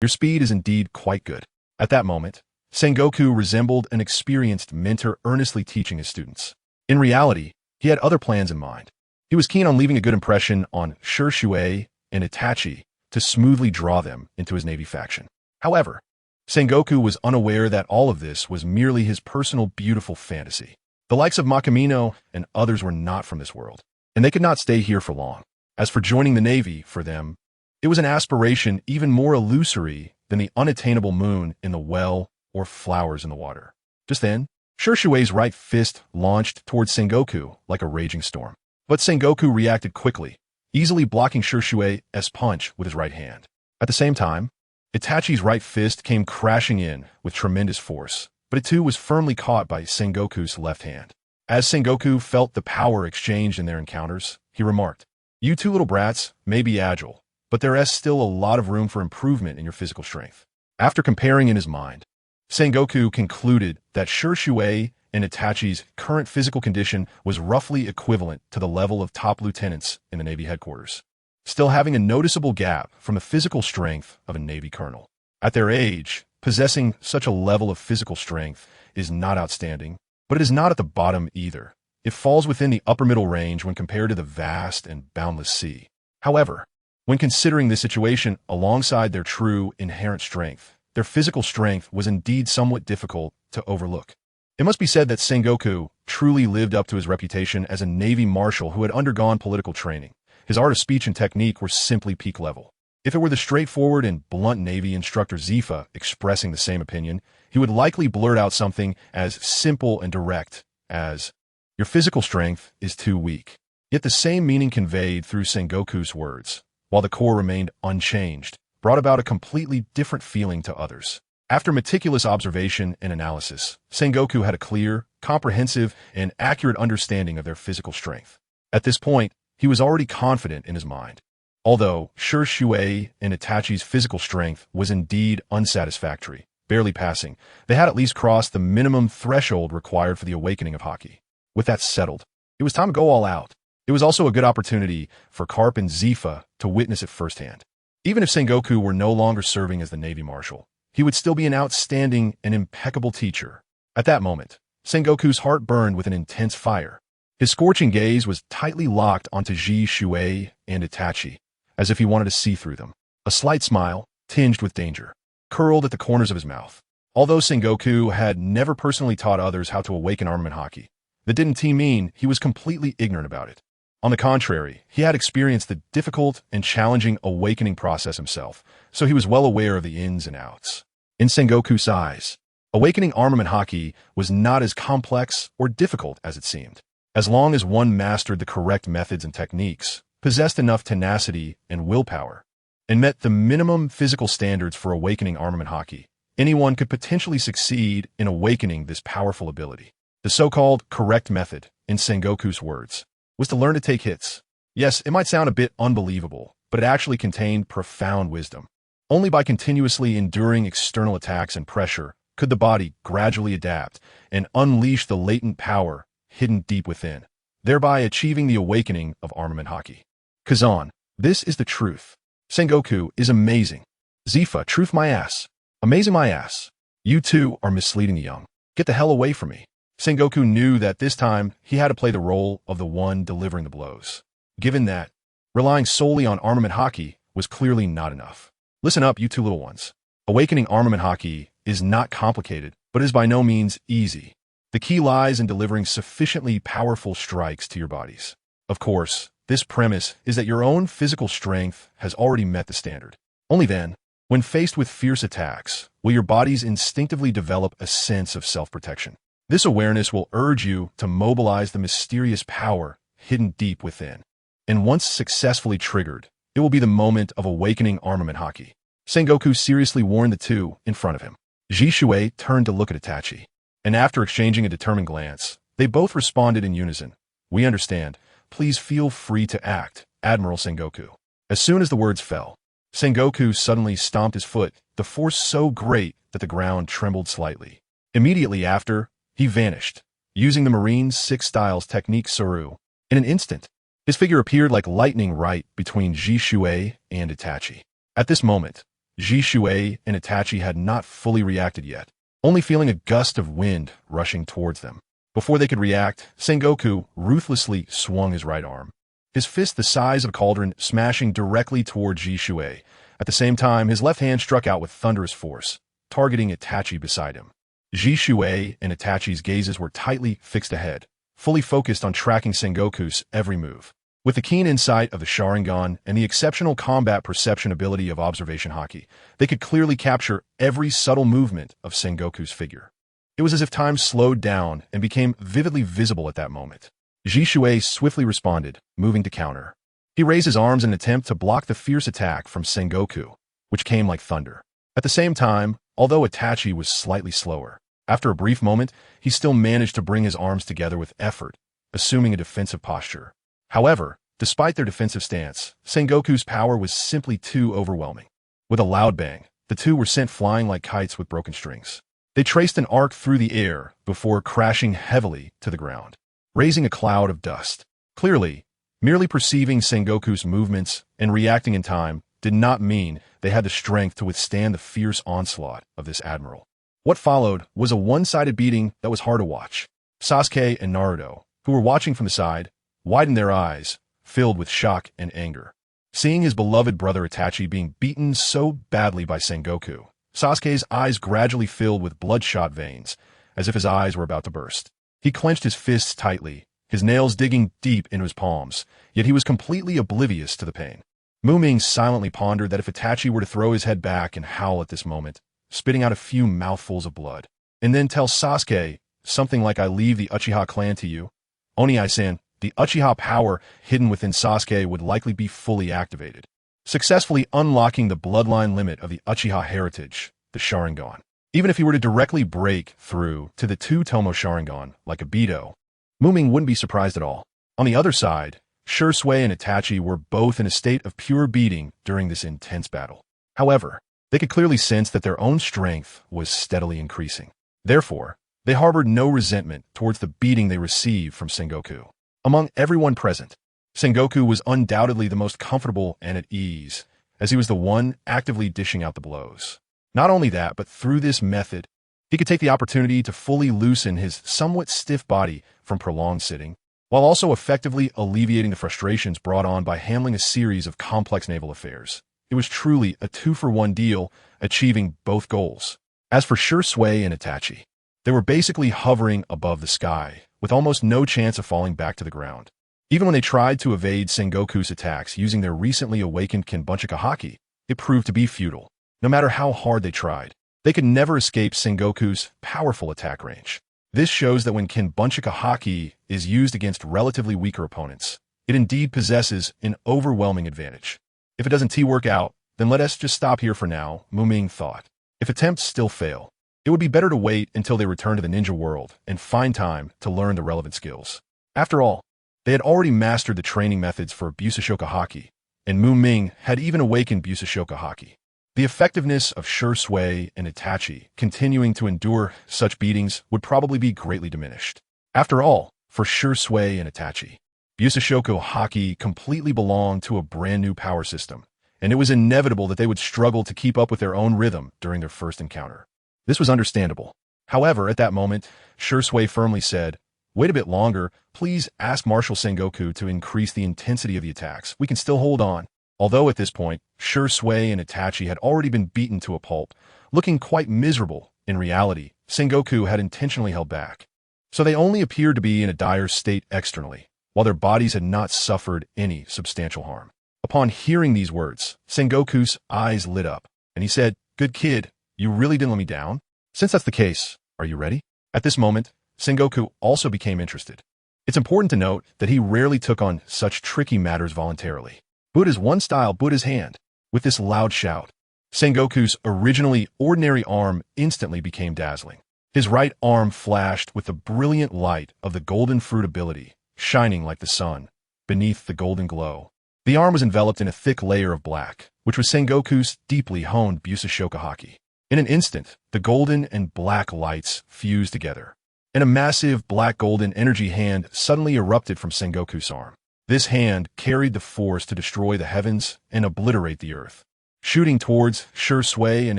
S1: "Your speed is indeed quite good." At that moment, Sengoku resembled an experienced mentor earnestly teaching his students. In reality, he had other plans in mind. He He was keen on leaving a good impression on Shisui and Itachi to smoothly draw them into his navy faction. However, Sengoku was unaware that all of this was merely his personal beautiful fantasy. The likes of Makamino and others were not from this world, and they could not stay here for long. As for joining the navy, for them, it was an aspiration even more illusory than the unattainable moon in the well or flowers in the water. Just then, Shishui's right fist launched towards Sengoku like a raging storm. But Sengoku reacted quickly, easily blocking Shishui's punch with his right hand. At the same time, Itachi's right fist came crashing in with tremendous force, but it too was firmly caught by Sengoku's left hand. As Sengoku felt the power exchanged in their encounters, he remarked, "You two little brats may be agile, but there is still a lot of room for improvement in your physical strength." After comparing in his mind, Sengoku concluded that Shisui and Itachi's current physical condition was roughly equivalent to the level of top lieutenants in the Navy headquarters, still having a noticeable gap from the physical strength of a Navy colonel. At their age, possessing such a level of physical strength is not outstanding, but it is not at the bottom either. It falls within the upper middle range when compared to the vast and boundless sea. However, when considering this situation alongside their true inherent strength, their physical strength was indeed somewhat difficult to overlook. It must be said that Sengoku truly lived up to his reputation as a Navy marshal who had undergone political training. His art of speech and technique were simply peak level. If it were the straightforward and blunt Navy instructor Zifa expressing the same opinion, he would likely blurt out something as simple and direct as, "Your physical strength is too weak." Yet the same meaning conveyed through Sengoku's words, while the core remained unchanged, brought about a completely different feeling to others. After meticulous observation and analysis, Sengoku had a clear, comprehensive, and accurate understanding of their physical strength. At this point, he was already confident in his mind. Although Shisui and Itachi's physical strength was indeed unsatisfactory, barely passing, they had at least crossed the minimum threshold required for the awakening of Hokage. With that settled, it was time to go all out. It was also a good opportunity for Karp and Zifa to witness it firsthand. Even if Sengoku were no longer serving as the Navy Marshal, he would still be an outstanding and impeccable teacher. At that moment, Sengoku's heart burned with an intense fire. His scorching gaze was tightly locked onto Shisui and Itachi, as if he wanted to see through them. A slight smile, tinged with danger, curled at the corners of his mouth. Although Sengoku had never personally taught others how to awaken armament Hokage, that didn't mean he was completely ignorant about it. On the contrary, he had experienced the difficult and challenging awakening process himself, so he was well aware of the ins and outs. In Sengoku's eyes, awakening armament Hokage was not as complex or difficult as it seemed. As long as one mastered the correct methods and techniques, possessed enough tenacity and willpower, and met the minimum physical standards for awakening armament Hokage, anyone could potentially succeed in awakening this powerful ability. The so-called correct method, in Sengoku's words, was to learn to take hits. Yes, it might sound a bit unbelievable, but it actually contained profound wisdom. Only by continuously enduring external attacks and pressure could the body gradually adapt and unleash the latent power hidden deep within, thereby achieving the awakening of armament Hokage. Kazan, this is the truth. Sengoku is amazing. Zifa, truth my ass. Amazing my ass. You two are misleading the young. Get the hell away from me. Sengoku knew that this time he had to play the role of the one delivering the blows. Given that, relying solely on armament Hokage was clearly not enough. Listen up, you two little ones. Awakening armament Hokage is not complicated, but is by no means easy. The key lies in delivering sufficiently powerful strikes to your bodies. Of course, this premise is that your own physical strength has already met the standard. Only then, when faced with fierce attacks, will your bodies instinctively develop a sense of self-protection. This awareness will urge you to mobilize the mysterious power hidden deep within. And once successfully triggered, it will be the moment of awakening armament Hokage. Sengoku seriously warned the two in front of him. Shisui turned to look at Itachi, and after exchanging a determined glance, they both responded in unison. "We understand. Please feel free to act, Admiral Sengoku." As soon as the words fell, Sengoku suddenly stomped his foot, the force so great that the ground trembled slightly. Immediately after, he vanished, using the Marine's 6 styles technique Suru. In an instant, his figure appeared like lightning right between Shisui and Itachi. At this moment, Shisui and Itachi had not fully reacted yet, only feeling a gust of wind rushing towards them. Before they could react, Sengoku ruthlessly swung his right arm. his fist the size of a cauldron smashing directly toward Shisui. At the same time, his left hand struck out with thunderous force, targeting Itachi beside him. Shisui and Itachi's gazes were tightly fixed ahead, fully focused on tracking Sengoku's every move. With the keen insight of the Sharingan and the exceptional combat perception ability of observation haki, they could clearly capture every subtle movement of Sengoku's figure. It was as if time slowed down and became vividly visible at that moment. Shisui swiftly responded, moving to counter. He raised his arms in an attempt to block the fierce attack from Sengoku, which came like thunder. At the same time, although Itachi was slightly slower, after a brief moment, he still managed to bring his arms together with effort, assuming a defensive posture. However, despite their defensive stance, Sengoku's power was simply too overwhelming. With a loud bang, the two were sent flying like kites with broken strings. They traced an arc through the air before crashing heavily to the ground, raising a cloud of dust. Clearly, merely perceiving Sengoku's movements and reacting in time did not mean they had the strength to withstand the fierce onslaught of this admiral. What followed was a one-sided beating that was hard to watch. Sasuke and Naruto, who were watching from the side, widened their eyes, filled with shock and anger. Seeing his beloved brother Itachi being beaten so badly by Sengoku, Sasuke's eyes gradually filled with bloodshot veins, as if his eyes were about to burst. He clenched his fists tightly, his nails digging deep into his palms, yet he was completely oblivious to the pain. Ming silently pondered that if Itachi were to throw his head back and howl at this moment, spitting out a few mouthfuls of blood, and then tell Sasuke something like, "I leave the Uchiha clan to you," Oni-san, the Uchiha power hidden within Sasuke would likely be fully activated, successfully unlocking the bloodline limit of the Uchiha heritage, the Sharingan. Even if he were to directly break through to the two-tomo Sharingan, like a Beto, Ming wouldn't be surprised at all. On the other side, Shisui and Itachi were both in a state of pure beating during this intense battle. However, they could clearly sense that their own strength was steadily increasing. Therefore, they harbored no resentment towards the beating they received from Sengoku. Among everyone present, Sengoku was undoubtedly the most comfortable and at ease, as he was the one actively dishing out the blows. Not only that, but through this method, he could take the opportunity to fully loosen his somewhat stiff body from prolonged sitting, while also effectively alleviating the frustrations brought on by handling a series of complex naval affairs. It was truly a two-for-one deal, achieving both goals. As for Shisui and Itachi, they were basically hovering above the sky, with almost no chance of falling back to the ground. Even when they tried to evade Sengoku's attacks using their recently awakened Kenbunchika haki, it proved to be futile. No matter how hard they tried, they could never escape Sengoku's powerful attack range. This shows that when Kenbunchika haki is used against relatively weaker opponents, it indeed possesses an overwhelming advantage. If it doesn't work out, then let us just stop here for now, Ming thought. If attempts still fail, it would be better to wait until they return to the ninja world and find time to learn the relevant skills. After all, they had already mastered the training methods for Busashoka haki, and Ming had even awakened Busashoka haki. The effectiveness of Shisui and Itachi continuing to endure such beatings would probably be greatly diminished. After all, for Shisui and Itachi, Busashoka haki completely belonged to a brand new power system, and it was inevitable that they would struggle to keep up with their own rhythm during their first encounter. This was understandable. However, at that moment, Shisui firmly said, "Wait a bit longer, please ask Marshal Sengoku to increase the intensity of the attacks. We can still hold on." Although at this point, Shisui and Itachi had already been beaten to a pulp, looking quite miserable, in reality, Sengoku had intentionally held back. So they only appeared to be in a dire state externally, while their bodies had not suffered any substantial harm. Upon hearing these words, Sengoku's eyes lit up, and he said, "Good kid, you really didn't let me down? Since that's the case, are you ready?" At this moment, Sengoku also became interested. It's important to note that he rarely took on such tricky matters voluntarily. Buddha's one style, Buddha's hand. With this loud shout, Sengoku's originally ordinary arm instantly became dazzling. His right arm flashed with the brilliant light of the golden fruit ability, shining like the sun, beneath the golden glow. The arm was enveloped in a thick layer of black, which was Sengoku's deeply honed Busashoka haki. In an instant, the golden and black lights fused together, and a massive black-golden energy hand suddenly erupted from Sengoku's arm. This hand carried the force to destroy the heavens and obliterate the earth, shooting towards Shisui and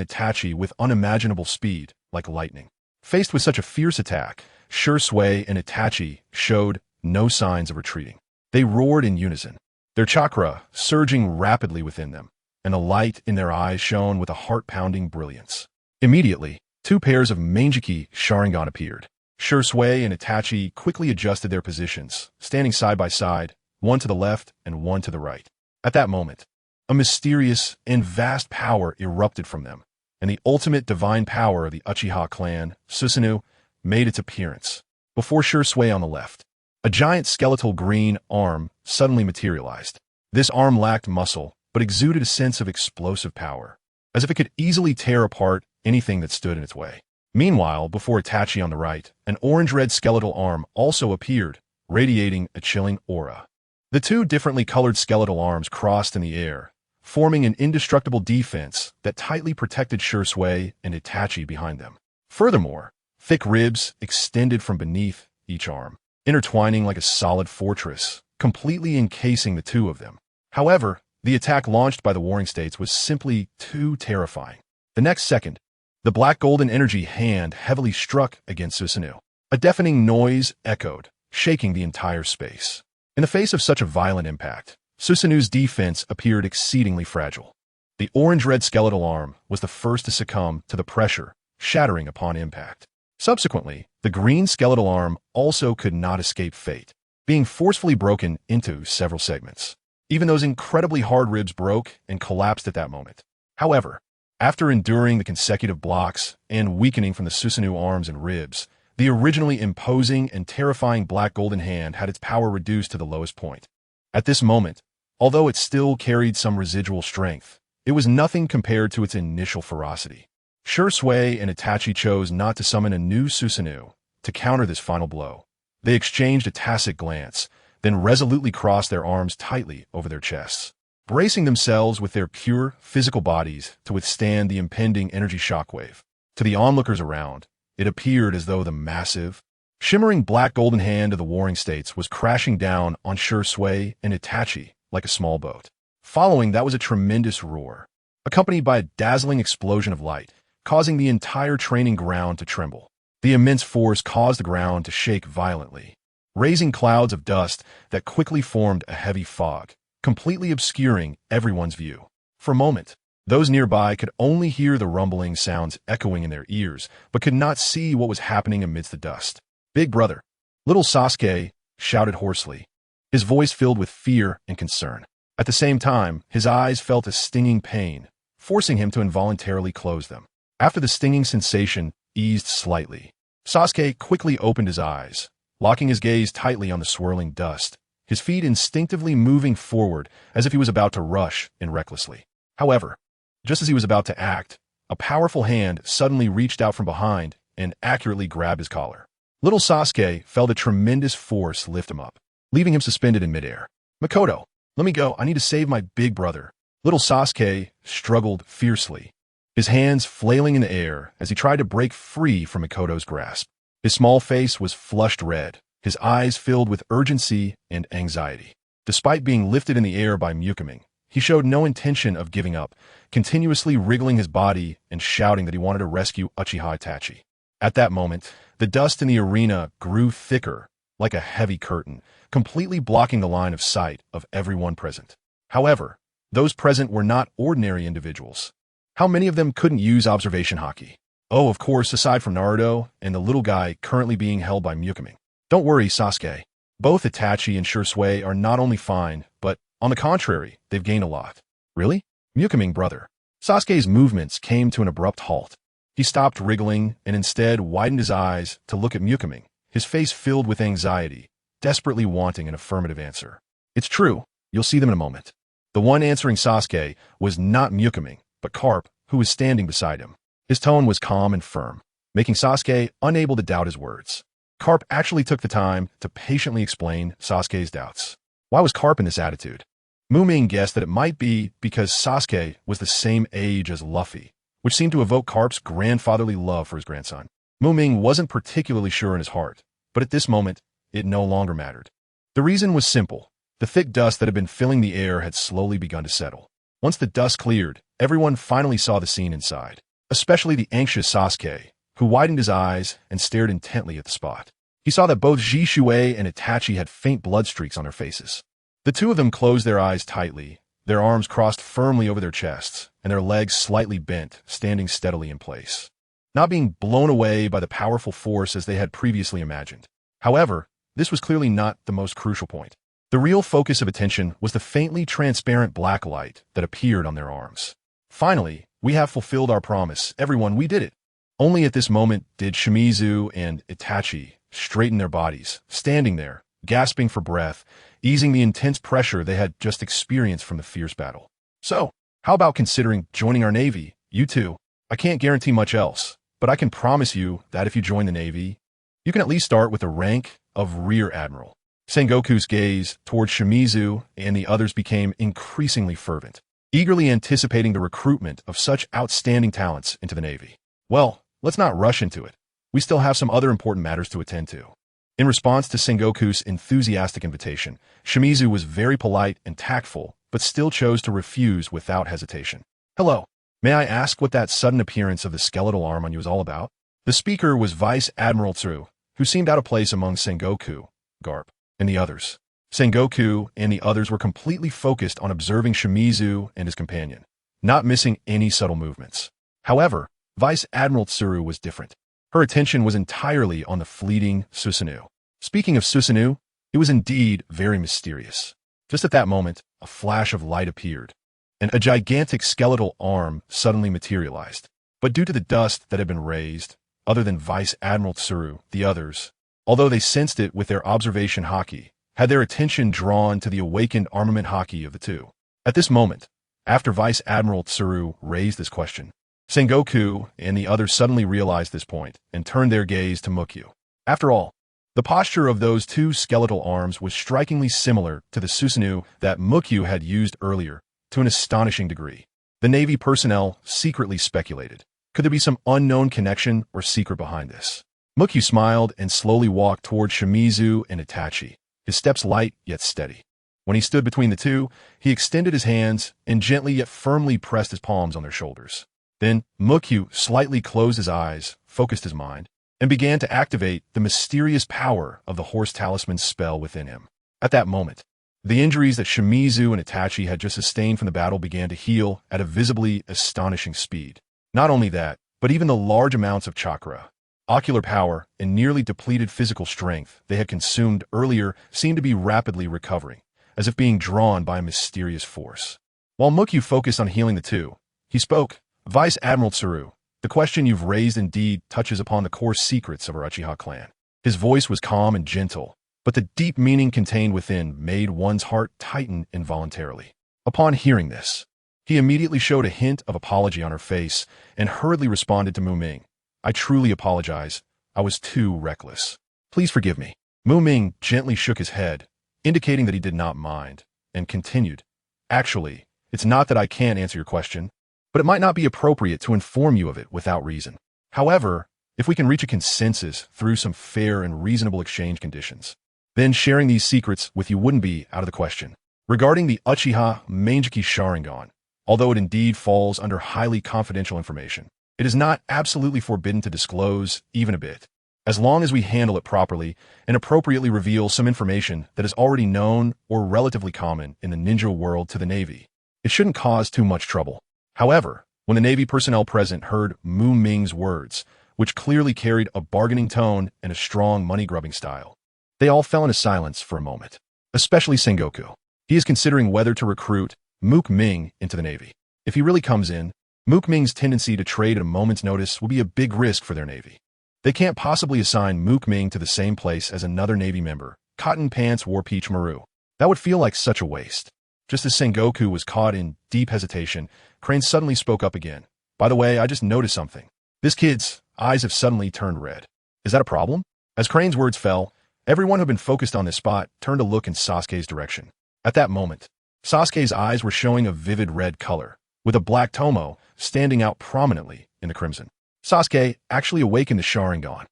S1: Itachi with unimaginable speed, like lightning. Faced with such a fierce attack, Shisui and Itachi showed no signs of retreating. They roared in unison, their chakra surging rapidly within them, and the light in their eyes shone with a heart-pounding brilliance. Immediately, two pairs of Mangekyō Sharingan appeared. Shisui and Itachi quickly adjusted their positions, standing side by side, one to the left and one to the right. At that moment, a mysterious and vast power erupted from them, and the ultimate divine power of the Uchiha clan, Susanoo, made its appearance. Before Shisui on the left, a giant skeletal green arm suddenly materialized. This arm lacked muscle, but exuded a sense of explosive power, as if it could easily tear apart anything that stood in its way. Meanwhile, before Itachi on the right, an orange-red skeletal arm also appeared, radiating a chilling aura. The two differently colored skeletal arms crossed in the air, forming an indestructible defense that tightly protected Shisui and Itachi behind them. Furthermore, thick ribs extended from beneath each arm, intertwining like a solid fortress, completely encasing the two of them. However, the attack launched by the Warring States was simply too terrifying. The next second, the black golden energy hand heavily struck against Susanoo. A deafening noise echoed, shaking the entire space. In the face of such a violent impact, Susanoo's defense appeared exceedingly fragile. The orange-red skeletal arm was the first to succumb to the pressure, shattering upon impact. Subsequently, the green skeletal arm also could not escape fate, being forcefully broken into several segments. Even those incredibly hard ribs broke and collapsed at that moment. However, after enduring the consecutive blocks and weakening from the Susanoo arms and ribs, the originally imposing and terrifying black golden hand had its power reduced to the lowest point. At this moment, although it still carried some residual strength, it was nothing compared to its initial ferocity. Shisui and Itachi chose not to summon a new Susanoo to counter this final blow. They exchanged a tacit glance, then resolutely crossed their arms tightly over their chests, bracing themselves with their pure physical bodies to withstand the impending energy shockwave. To the onlookers around, it appeared as though the massive, shimmering black golden hand of the Warring States was crashing down on Shisui and Itachi like a small boat. Following that was a tremendous roar, accompanied by a dazzling explosion of light, causing the entire training ground to tremble. The immense force caused the ground to shake violently, raising clouds of dust that quickly formed a heavy fog, completely obscuring everyone's view. For a moment, those nearby could only hear the rumbling sounds echoing in their ears, but could not see what was happening amidst the dust. "Big brother!" Little Sasuke shouted hoarsely, his voice filled with fear and concern. At the same time, his eyes felt a stinging pain, forcing him to involuntarily close them. After the stinging sensation eased slightly, Sasuke quickly opened his eyes, locking his gaze tightly on the swirling dust, his feet instinctively moving forward as if he was about to rush in recklessly. However, just as he was about to act, a powerful hand suddenly reached out from behind and accurately grabbed his collar. Little Sasuke felt a tremendous force lift him up, leaving him suspended in midair. "Makoto, let me go. I need to save my big brother." Little Sasuke struggled fiercely, his hands flailing in the air as he tried to break free from Makoto's grasp. His small face was flushed red, his eyes filled with urgency and anxiety. Despite being lifted in the air by Ming, he showed no intention of giving up, continuously wriggling his body and shouting that he wanted to rescue Uchiha Itachi. At that moment, the dust in the arena grew thicker, like a heavy curtain, completely blocking the line of sight of everyone present. However, those present were not ordinary individuals. How many of them couldn't use observation haki? Oh, of course, aside from Naruto and the little guy currently being held by Ming. Don't worry, Sasuke. Both Itachi and Shisui are not only fine, but, on the contrary, they've gained a lot. Really? Ming, brother. Sasuke's movements came to an abrupt halt. He stopped wriggling and instead widened his eyes to look at Ming, his face filled with anxiety, desperately wanting an affirmative answer. "It's true. You'll see them in a moment." The one answering Sasuke was not Ming, but Carp, who was standing beside him. His tone was calm and firm, making Sasuke unable to doubt his words. Carp actually took the time to patiently explain Sasuke's doubts. Why was Carp in this attitude? Ming guessed that it might be because Sasuke was the same age as Luffy, which seemed to evoke Carp's grandfatherly love for his grandson. Ming wasn't particularly sure in his heart, but at this moment, it no longer mattered. The reason was simple. The thick dust that had been filling the air had slowly begun to settle. Once the dust cleared, everyone finally saw the scene inside, especially the anxious Sasuke, who widened his eyes and stared intently at the spot. He saw that both Shisui and Itachi had faint blood streaks on their faces. The two of them closed their eyes tightly, their arms crossed firmly over their chests, and their legs slightly bent, standing steadily in place, not being blown away by the powerful force as they had previously imagined. However, this was clearly not the most crucial point. The real focus of attention was the faintly transparent black light that appeared on their arms. Finally, we have fulfilled our promise, everyone, we did it. Only at this moment did Shimizu and Itachi straighten their bodies, standing there, gasping for breath, easing the intense pressure they had just experienced from the fierce battle. So, how about considering joining our Navy, you two? I can't guarantee much else, but I can promise you that if you join the Navy, you can at least start with the rank of Rear Admiral. Sengoku's gaze towards Shimizu and the others became increasingly fervent, eagerly anticipating the recruitment of such outstanding talents into the Navy. Well, let's not rush into it. We still have some other important matters to attend to. In response to Sengoku's enthusiastic invitation, Shimizu was very polite and tactful, but still chose to refuse without hesitation. Hello. May I ask what that sudden appearance of the skeletal arm on you is all about? The speaker was Vice Admiral Tsuru, who seemed out of place among Sengoku, Garp, and the others. Sengoku and the others were completely focused on observing Shimizu and his companion, not missing any subtle movements. However, Vice Admiral Tsuru was different. Her attention was entirely on the fleeting Susanoo. Speaking of Susanoo, it was indeed very mysterious. Just at that moment, a flash of light appeared, and a gigantic skeletal arm suddenly materialized. But due to the dust that had been raised, other than Vice Admiral Tsuru, the others, although they sensed it with their observation haki, had their attention drawn to the awakened armament haki of the two. At this moment, after Vice Admiral Tsuru raised this question, Sengoku and the others suddenly realized this point and turned their gaze to Mukyu. After all, the posture of those two skeletal arms was strikingly similar to the Susanoo that Mukyu had used earlier to an astonishing degree. The Navy personnel secretly speculated. Could there be some unknown connection or secret behind this? Mukyu smiled and slowly walked toward Shimizu and Itachi, his steps light yet steady. When he stood between the two, he extended his hands and gently yet firmly pressed his palms on their shoulders. Then Mukyu slightly closed his eyes, focused his mind, and began to activate the mysterious power of the horse talisman spell within him. At that moment, the injuries that Shimizu and Itachi had just sustained from the battle began to heal at a visibly astonishing speed. Not only that, but even the large amounts of chakra, ocular power, and nearly depleted physical strength they had consumed earlier seemed to be rapidly recovering, as if being drawn by a mysterious force. While Mukyu focused on healing the two, he spoke, Vice Admiral Tsuru, the question you've raised indeed touches upon the core secrets of our Uchiha clan. His voice was calm and gentle, but the deep meaning contained within made one's heart tighten involuntarily. Upon hearing this, he immediately showed a hint of apology on her face and hurriedly responded to Ming. I truly apologize. I was too reckless. Please forgive me. Ming gently shook his head, indicating that he did not mind, and continued, Actually, it's not that I can't answer your question, but it might not be appropriate to inform you of it without reason. However, if we can reach a consensus through some fair and reasonable exchange conditions, then sharing these secrets with you wouldn't be out of the question. Regarding the Uchiha Mangekyō Sharingan, although it indeed falls under highly confidential information, it is not absolutely forbidden to disclose even a bit, as long as we handle it properly and appropriately reveal some information that is already known or relatively common in the ninja world to the Navy. It shouldn't cause too much trouble. However, when the Navy personnel present heard Ming's words, which clearly carried a bargaining tone and a strong money-grubbing style, they all fell into silence for a moment, especially Sengoku. He is considering whether to recruit Ming into the Navy. If he really comes in, Ming's tendency to trade at a moment's notice will be a big risk for their Navy. They can't possibly assign Ming to the same place as another Navy member, Cotton Pants Warpeach Maru. That would feel like such a waste. Just as Sengoku was caught in deep hesitation, Crane suddenly spoke up again. By the way, I just noticed something. This kid's eyes have suddenly turned red. Is that a problem? As Crane's words fell, everyone who had been focused on this spot turned to look in Sasuke's direction. At that moment, Sasuke's eyes were showing a vivid red color, with a black tomo standing out prominently in the crimson. Sasuke actually awakened the Sharingan.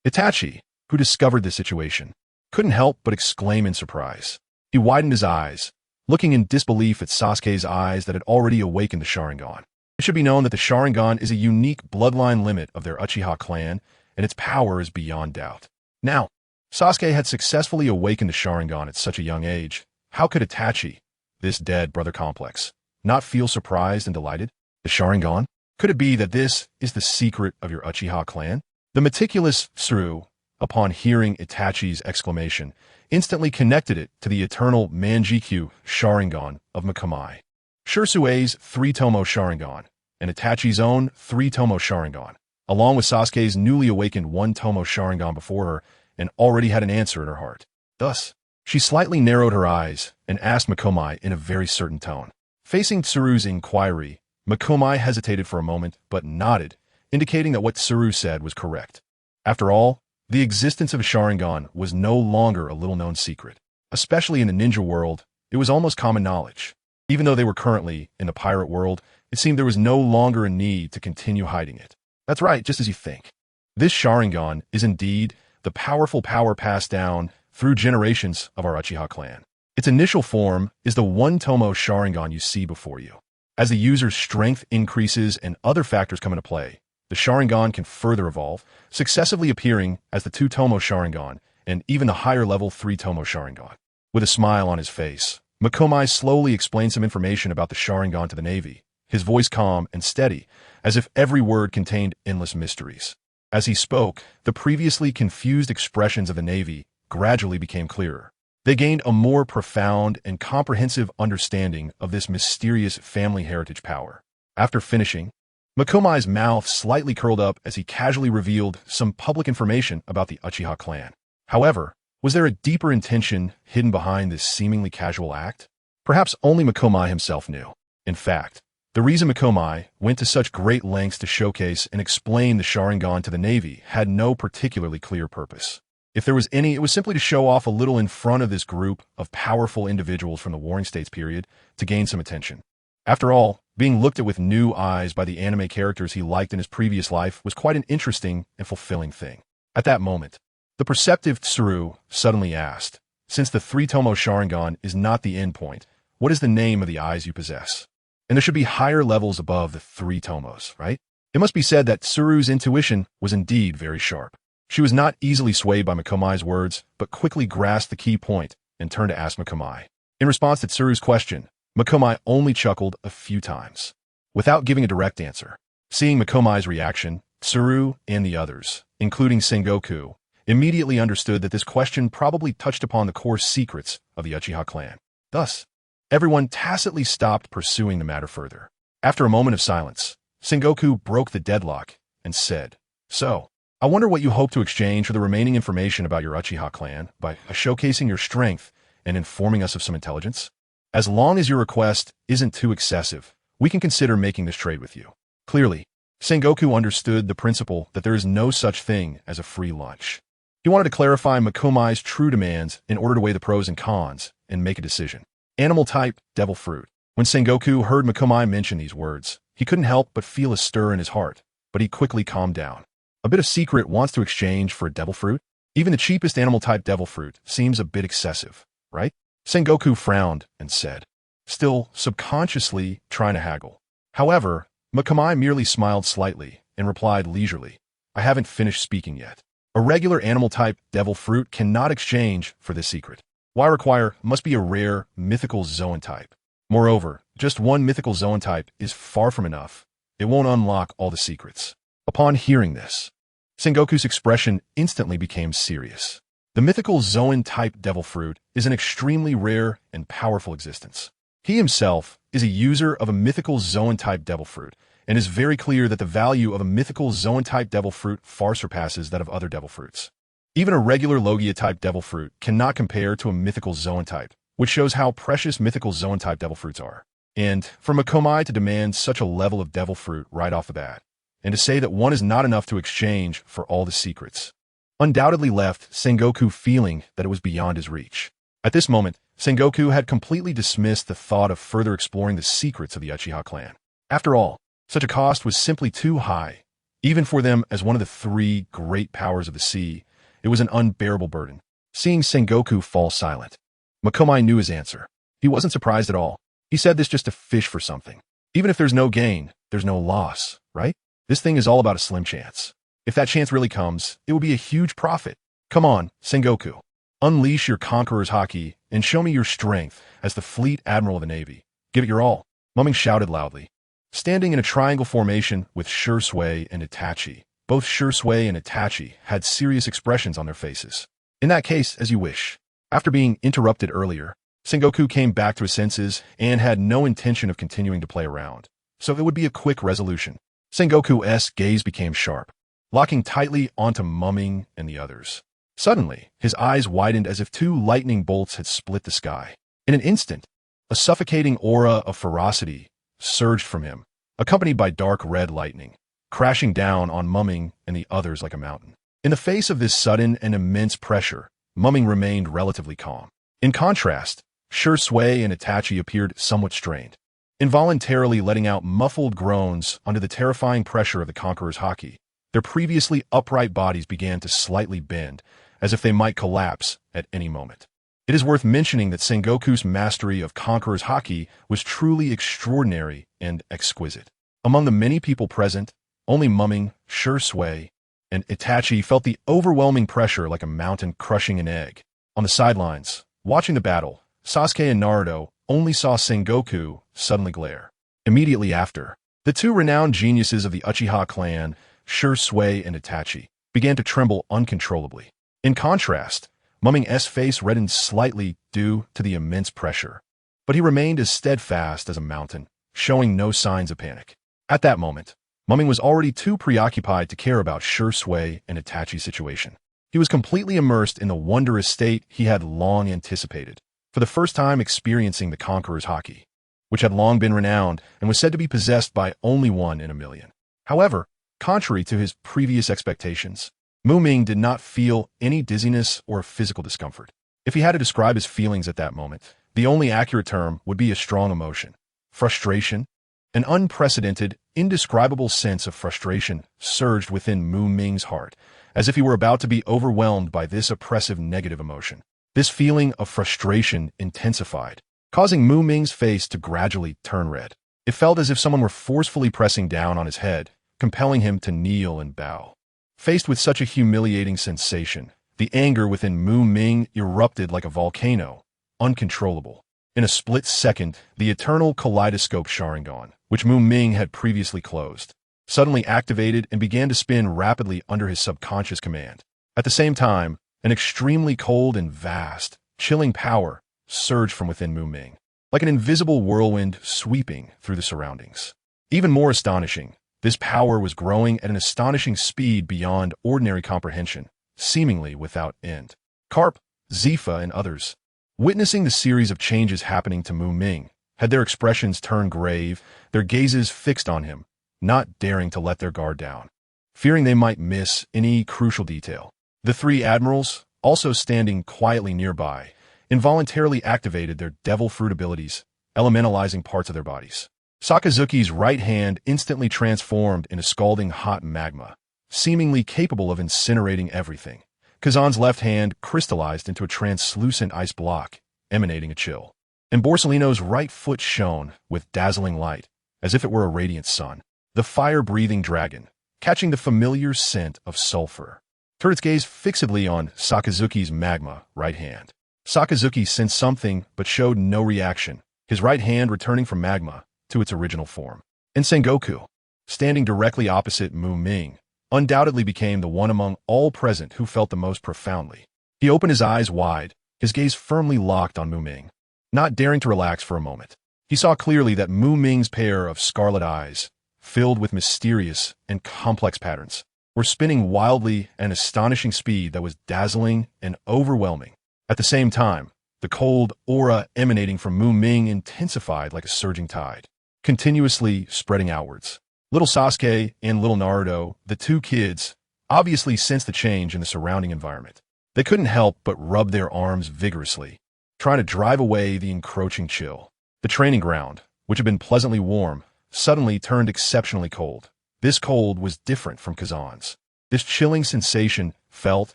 S1: Itachi, who discovered this situation, couldn't help but exclaim in surprise. He widened his eyes, looking in disbelief at Sasuke's eyes that had already awakened the Sharingan. It should be known that the Sharingan is a unique bloodline limit of their Uchiha clan, and its power is beyond doubt. Now, Sasuke had successfully awakened the Sharingan at such a young age, How could Itachi, this dead brother complex, not feel surprised and delighted? The Sharingan? Could it be that this is the secret of your Uchiha clan? The meticulous Tsuru, upon hearing Itachi's exclamation, instantly connected it to the eternal Mangekyō Sharingan of Mikomi. Shisui's 3-tomo Sharingan, and Itachi's own 3-tomo Sharingan, along with Sasuke's newly awakened 1-tomo Sharingan before her, and already had an answer in her heart. Thus, she slightly narrowed her eyes and asked Mikomi in a very certain tone. Facing Tsuru's inquiry, Mikomi hesitated for a moment, but nodded, indicating that what Tsuru said was correct. After all, the existence of a Sharingan was no longer a little-known secret. Especially in the ninja world, it was almost common knowledge. Even though they were currently in the pirate world, it seemed there was no longer a need to continue hiding it. That's right, just as you think. This Sharingan is indeed the powerful power passed down through generations of our Uchiha clan. Its initial form is the 1-tomo Sharingan you see before you. As the user's strength increases and other factors come into play, the Sharingan can further evolve, successively appearing as the 2-tomo Sharingan and even the higher-level 3-tomo Sharingan. With a smile on his face, Mikomi slowly explained some information about the Sharingan to the Navy, his voice calm and steady, as if every word contained endless mysteries. As he spoke, the previously confused expressions of the Navy gradually became clearer. They gained a more profound and comprehensive understanding of this mysterious family heritage power. After finishing, Mikomi's mouth slightly curled up as he casually revealed some public information about the Uchiha clan. However, was there a deeper intention hidden behind this seemingly casual act? Perhaps only Mikomi himself knew. In fact, the reason Mikomi went to such great lengths to showcase and explain the Sharingan to the Navy had no particularly clear purpose. If there was any, it was simply to show off a little in front of this group of powerful individuals from the Warring States period to gain some attention. After all, being looked at with new eyes by the anime characters he liked in his previous life was quite an interesting and fulfilling thing. At that moment, the perceptive Tsuru suddenly asked, since the 3-tomo Sharingan is not the end point, what is the name of the eyes you possess? And there should be higher levels above the 3 tomos, right? It must be said that Tsuru's intuition was indeed very sharp. She was not easily swayed by Mikomi's words, but quickly grasped the key point and turned to ask Mikomi. In response to Tsuru's question, Mikomi only chuckled a few times, without giving a direct answer. Seeing Mikomi's reaction, Tsuru and the others, including Sengoku, immediately understood that this question probably touched upon the core secrets of the Uchiha clan. Thus, everyone tacitly stopped pursuing the matter further. After a moment of silence, Sengoku broke the deadlock and said, "So, I wonder what you hope to exchange for the remaining information about your Uchiha clan by showcasing your strength and informing us of some intelligence? As long as your request isn't too excessive, we can consider making this trade with you." Clearly, Sengoku understood the principle that there is no such thing as a free lunch. He wanted to clarify Mikomi's true demands in order to weigh the pros and cons and make a decision. Animal type, devil fruit. When Sengoku heard Mikomi mention these words, he couldn't help but feel a stir in his heart, but he quickly calmed down. A bit of secret wants to exchange for a devil fruit? Even the cheapest animal type devil fruit seems a bit excessive, right? Sengoku frowned and said, still subconsciously trying to haggle. However, Mikomi merely smiled slightly and replied leisurely, "I haven't finished speaking yet. A regular animal type devil fruit cannot exchange for this secret. What I require must be a rare mythical zoan type. Moreover, just one mythical zoan type is far from enough. It won't unlock all the secrets." Upon hearing this, Sengoku's expression instantly became serious. The mythical zoan-type devil fruit is an extremely rare and powerful existence. He himself is a user of a mythical zoan-type devil fruit, and is very clear that the value of a mythical zoan-type devil fruit far surpasses that of other devil fruits. Even a regular Logia-type devil fruit cannot compare to a mythical zoan-type, which shows how precious mythical zoan-type devil fruits are. And for Mikomi to demand such a level of devil fruit right off the bat, and to say that one is not enough to exchange for all the secrets, undoubtedly left Sengoku feeling that it was beyond his reach. At this moment, Sengoku had completely dismissed the thought of further exploring the secrets of the Uchiha clan. After all, such a cost was simply too high. Even for them as one of the 3 great powers of the sea, it was an unbearable burden. Seeing Sengoku fall silent, Mikomi knew his answer. He wasn't surprised at all. He said this just to fish for something. Even if there's no gain, there's no loss, right? This thing is all about a slim chance. If that chance really comes, it will be a huge profit. Come on, Sengoku. Unleash your conqueror's haki and show me your strength as the fleet admiral of the Navy. Give it your all, Ming shouted loudly. Standing in a triangle formation with Shisui and Itachi, both Shisui and Itachi had serious expressions on their faces. In that case, as you wish. After being interrupted earlier, Sengoku came back to his senses and had no intention of continuing to play around, so it would be a quick resolution. Sengoku's gaze became sharp, locking tightly onto Ming and the others. Suddenly, his eyes widened as if two lightning bolts had split the sky. In an instant, a suffocating aura of ferocity surged from him, accompanied by dark red lightning, crashing down on Ming and the others like a mountain. In the face of this sudden and immense pressure, Ming remained relatively calm. In contrast, Shisui and Itachi appeared somewhat strained, involuntarily letting out muffled groans under the terrifying pressure of the Conqueror's haki. Their previously upright bodies began to slightly bend, as if they might collapse at any moment. It is worth mentioning that Sengoku's mastery of Conqueror's haki was truly extraordinary and exquisite. Among the many people present, only Ming, Shisui, and Itachi felt the overwhelming pressure like a mountain crushing an egg. On the sidelines, watching the battle, Sasuke and Naruto only saw Sengoku suddenly glare. Immediately after, the two renowned geniuses of the Uchiha clan, Shisui and Itachi, began to tremble uncontrollably. In contrast, Ming's face reddened slightly due to the immense pressure, but he remained as steadfast as a mountain, showing no signs of panic. At that moment, Ming was already too preoccupied to care about Shisui and Itachi's situation. He was completely immersed in the wondrous state he had long anticipated, for the first time experiencing the Conqueror's haki, which had long been renowned and was said to be possessed by only one in a million. However, contrary to his previous expectations, Ming did not feel any dizziness or physical discomfort. If he had to describe his feelings at that moment, the only accurate term would be a strong emotion. Frustration, an unprecedented, indescribable sense of frustration surged within Ming's heart, as if he were about to be overwhelmed by this oppressive negative emotion. This feeling of frustration intensified, causing Ming's face to gradually turn red. It felt as if someone were forcefully pressing down on his head, compelling him to kneel and bow. Faced with such a humiliating sensation, the anger within Ming erupted like a volcano, uncontrollable. In a split second, the eternal kaleidoscope Sharingan, which Ming had previously closed, suddenly activated and began to spin rapidly under his subconscious command. At the same time, an extremely cold and vast, chilling power surged from within Ming, like an invisible whirlwind sweeping through the surroundings. Even more astonishing, this power was growing at an astonishing speed beyond ordinary comprehension, seemingly without end. Carp, Zifa, and others, witnessing the series of changes happening to Ming, had their expressions turned grave, their gazes fixed on him, not daring to let their guard down, fearing they might miss any crucial detail. The three admirals, also standing quietly nearby, involuntarily activated their devil fruit abilities, elementalizing parts of their bodies. Sakazuki's right hand instantly transformed into scalding hot magma, seemingly capable of incinerating everything. Kazan's left hand crystallized into a translucent ice block, emanating a chill. And Borsalino's right foot shone with dazzling light, as if it were a radiant sun. The fire-breathing dragon, catching the familiar scent of sulfur, turned its gaze fixedly on Sakazuki's magma right hand. Sakazuki sensed something but showed no reaction, his right hand returning from magma to its original form. And Sengoku, standing directly opposite Ming, undoubtedly became the one among all present who felt the most profoundly. He opened his eyes wide, his gaze firmly locked on Ming, not daring to relax for a moment. He saw clearly that Ming's pair of scarlet eyes, filled with mysterious and complex patterns, were spinning wildly at an astonishing speed that was dazzling and overwhelming. At the same time, the cold aura emanating from Ming intensified like a surging tide, continuously spreading outwards. Little Sasuke and little Naruto, the two kids, obviously sensed the change in the surrounding environment. They couldn't help but rub their arms vigorously, trying to drive away the encroaching chill. The training ground, which had been pleasantly warm, suddenly turned exceptionally cold. This cold was different from Kazan's. This chilling sensation felt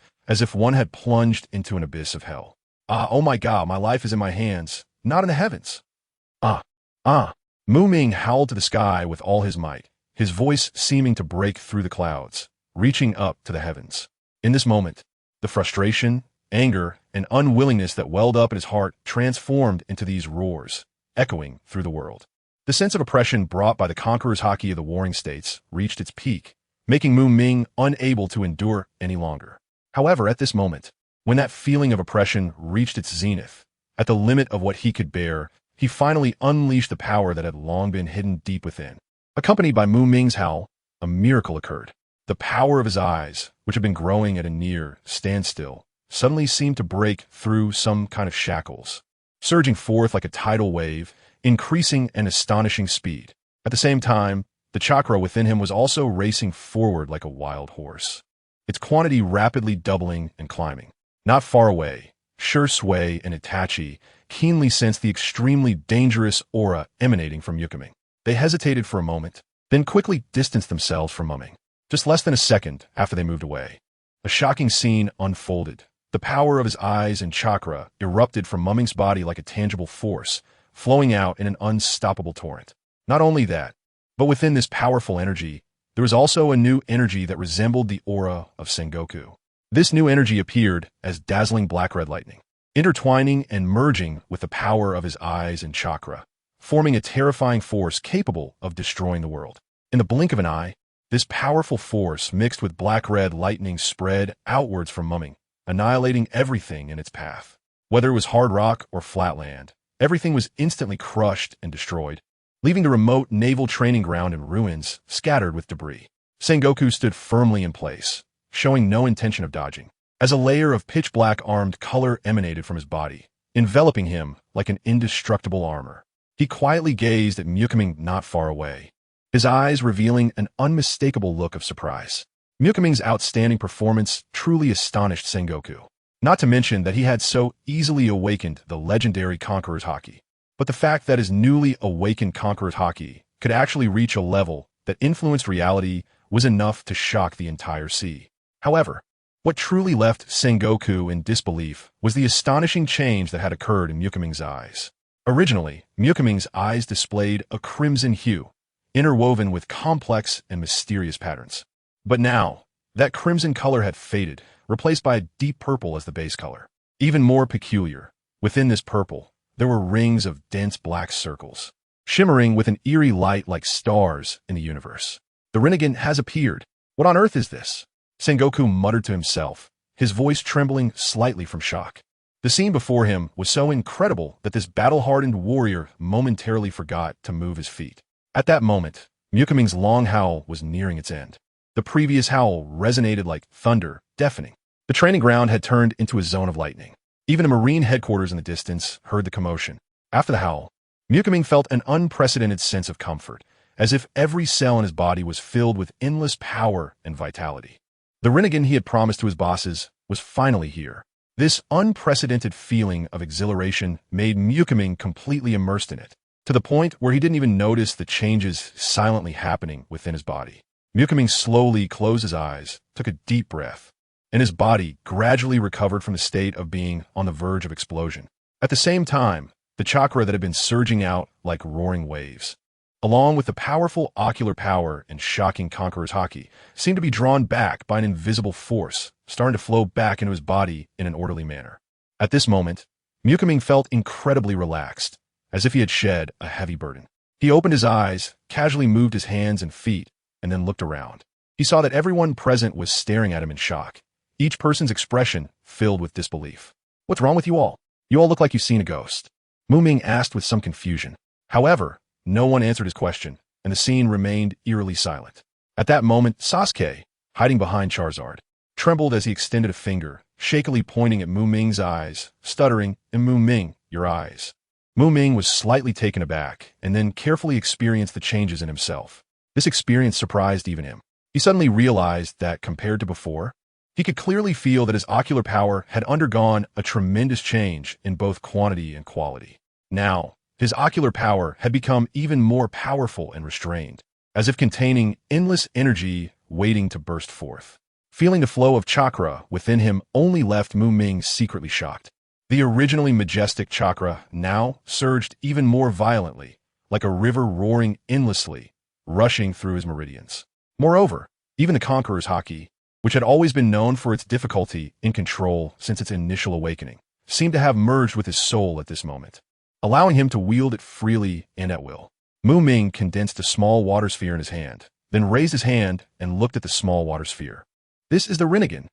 S1: as if one had plunged into an abyss of hell. Oh my God, my life is in my hands, not in the heavens. Ming howled to the sky with all his might, his voice seeming to break through the clouds, reaching up to the heavens. In this moment, the frustration, anger, and unwillingness that welled up in his heart transformed into these roars, echoing through the world. The sense of oppression brought by the conqueror's haki of the warring states reached its peak, making Ming unable to endure any longer. However, at this moment, when that feeling of oppression reached its zenith, at the limit of what he could bear, he finally unleashed the power that had long been hidden deep within. Accompanied by Ming's howl, a miracle occurred. The power of his eyes, which had been growing at a near standstill, suddenly seemed to break through some kind of shackles, surging forth like a tidal wave, increasing an astonishing speed. At the same time, the chakra within him was also racing forward like a wild horse, its quantity rapidly doubling and climbing. Not far away, Shisui and Itachi keenly sensed the extremely dangerous aura emanating from Ming. They hesitated for a moment, then quickly distanced themselves from Ming. Just less than a second after they moved away, a shocking scene unfolded. The power of his eyes and chakra erupted from Ming's body like a tangible force, flowing out in an unstoppable torrent. Not only that, but within this powerful energy, there was also a new energy that resembled the aura of Sengoku. This new energy appeared as dazzling black-red lightning, intertwining and merging with the power of his eyes and chakra, forming a terrifying force capable of destroying the world. In the blink of an eye, this powerful force mixed with black-red lightning spread outwards from Ming, annihilating everything in its path. Whether it was hard rock or flat land, everything was instantly crushed and destroyed, leaving the remote naval training ground in ruins, scattered with debris. Sengoku stood firmly in place, showing no intention of dodging, as a layer of pitch-black armed color emanated from his body, enveloping him like an indestructible armor. He quietly gazed at Ming not far away, his eyes revealing an unmistakable look of surprise. Ming's outstanding performance truly astonished Sengoku, not to mention that he had so easily awakened the legendary Conqueror's Haki. But the fact that his newly awakened Conqueror's Haki could actually reach a level that influenced reality was enough to shock the entire sea. However, what truly left Sengoku in disbelief was the astonishing change that had occurred in Ming's eyes. Originally, Ming's eyes displayed a crimson hue, interwoven with complex and mysterious patterns. But now, that crimson color had faded, replaced by a deep purple as the base color. Even more peculiar, within this purple, there were rings of dense black circles, shimmering with an eerie light like stars in the universe. The Rinnegan has appeared. What on earth is this? Sengoku muttered to himself, his voice trembling slightly from shock. The scene before him was so incredible that this battle-hardened warrior momentarily forgot to move his feet. At that moment, Ming's long howl was nearing its end. The previous howl resonated like thunder, deafening. The training ground had turned into a zone of lightning. Even a marine headquarters in the distance heard the commotion. After the howl, Ming felt an unprecedented sense of comfort, as if every cell in his body was filled with endless power and vitality. The Rinnegan he had promised to his bosses was finally here. This unprecedented feeling of exhilaration made Ming completely immersed in it, to the point where he didn't even notice the changes silently happening within his body. Ming slowly closed his eyes, took a deep breath, and his body gradually recovered from the state of being on the verge of explosion. At the same time, the chakra that had been surging out like roaring waves, along with the powerful ocular power and shocking Conqueror's Haki, seemed to be drawn back by an invisible force, starting to flow back into his body in an orderly manner. At this moment, Ming felt incredibly relaxed, as if he had shed a heavy burden. He opened his eyes, casually moved his hands and feet, and then looked around. He saw that everyone present was staring at him in shock, each person's expression filled with disbelief. "What's wrong with you all? You all look like you've seen a ghost," Ming asked with some confusion. However, no one answered his question, and the scene remained eerily silent. At that moment, Sasuke, hiding behind Charizard, trembled as he extended a finger, shakily pointing at Ming's eyes, stuttering, "And Ming, your eyes." Ming was slightly taken aback, and then carefully experienced the changes in himself. This experience surprised even him. He suddenly realized that, compared to before, he could clearly feel that his ocular power had undergone a tremendous change in both quantity and quality. Now, his ocular power had become even more powerful and restrained, as if containing endless energy waiting to burst forth. Feeling the flow of chakra within him only left Ming secretly shocked. The originally majestic chakra now surged even more violently, like a river roaring endlessly, rushing through his meridians. Moreover, even the Conqueror's Haki, which had always been known for its difficulty in control since its initial awakening, seemed to have merged with his soul at this moment, allowing him to wield it freely and at will. Ming condensed a small water sphere in his hand, then raised his hand and looked at the small water sphere. This is the Rinnegan.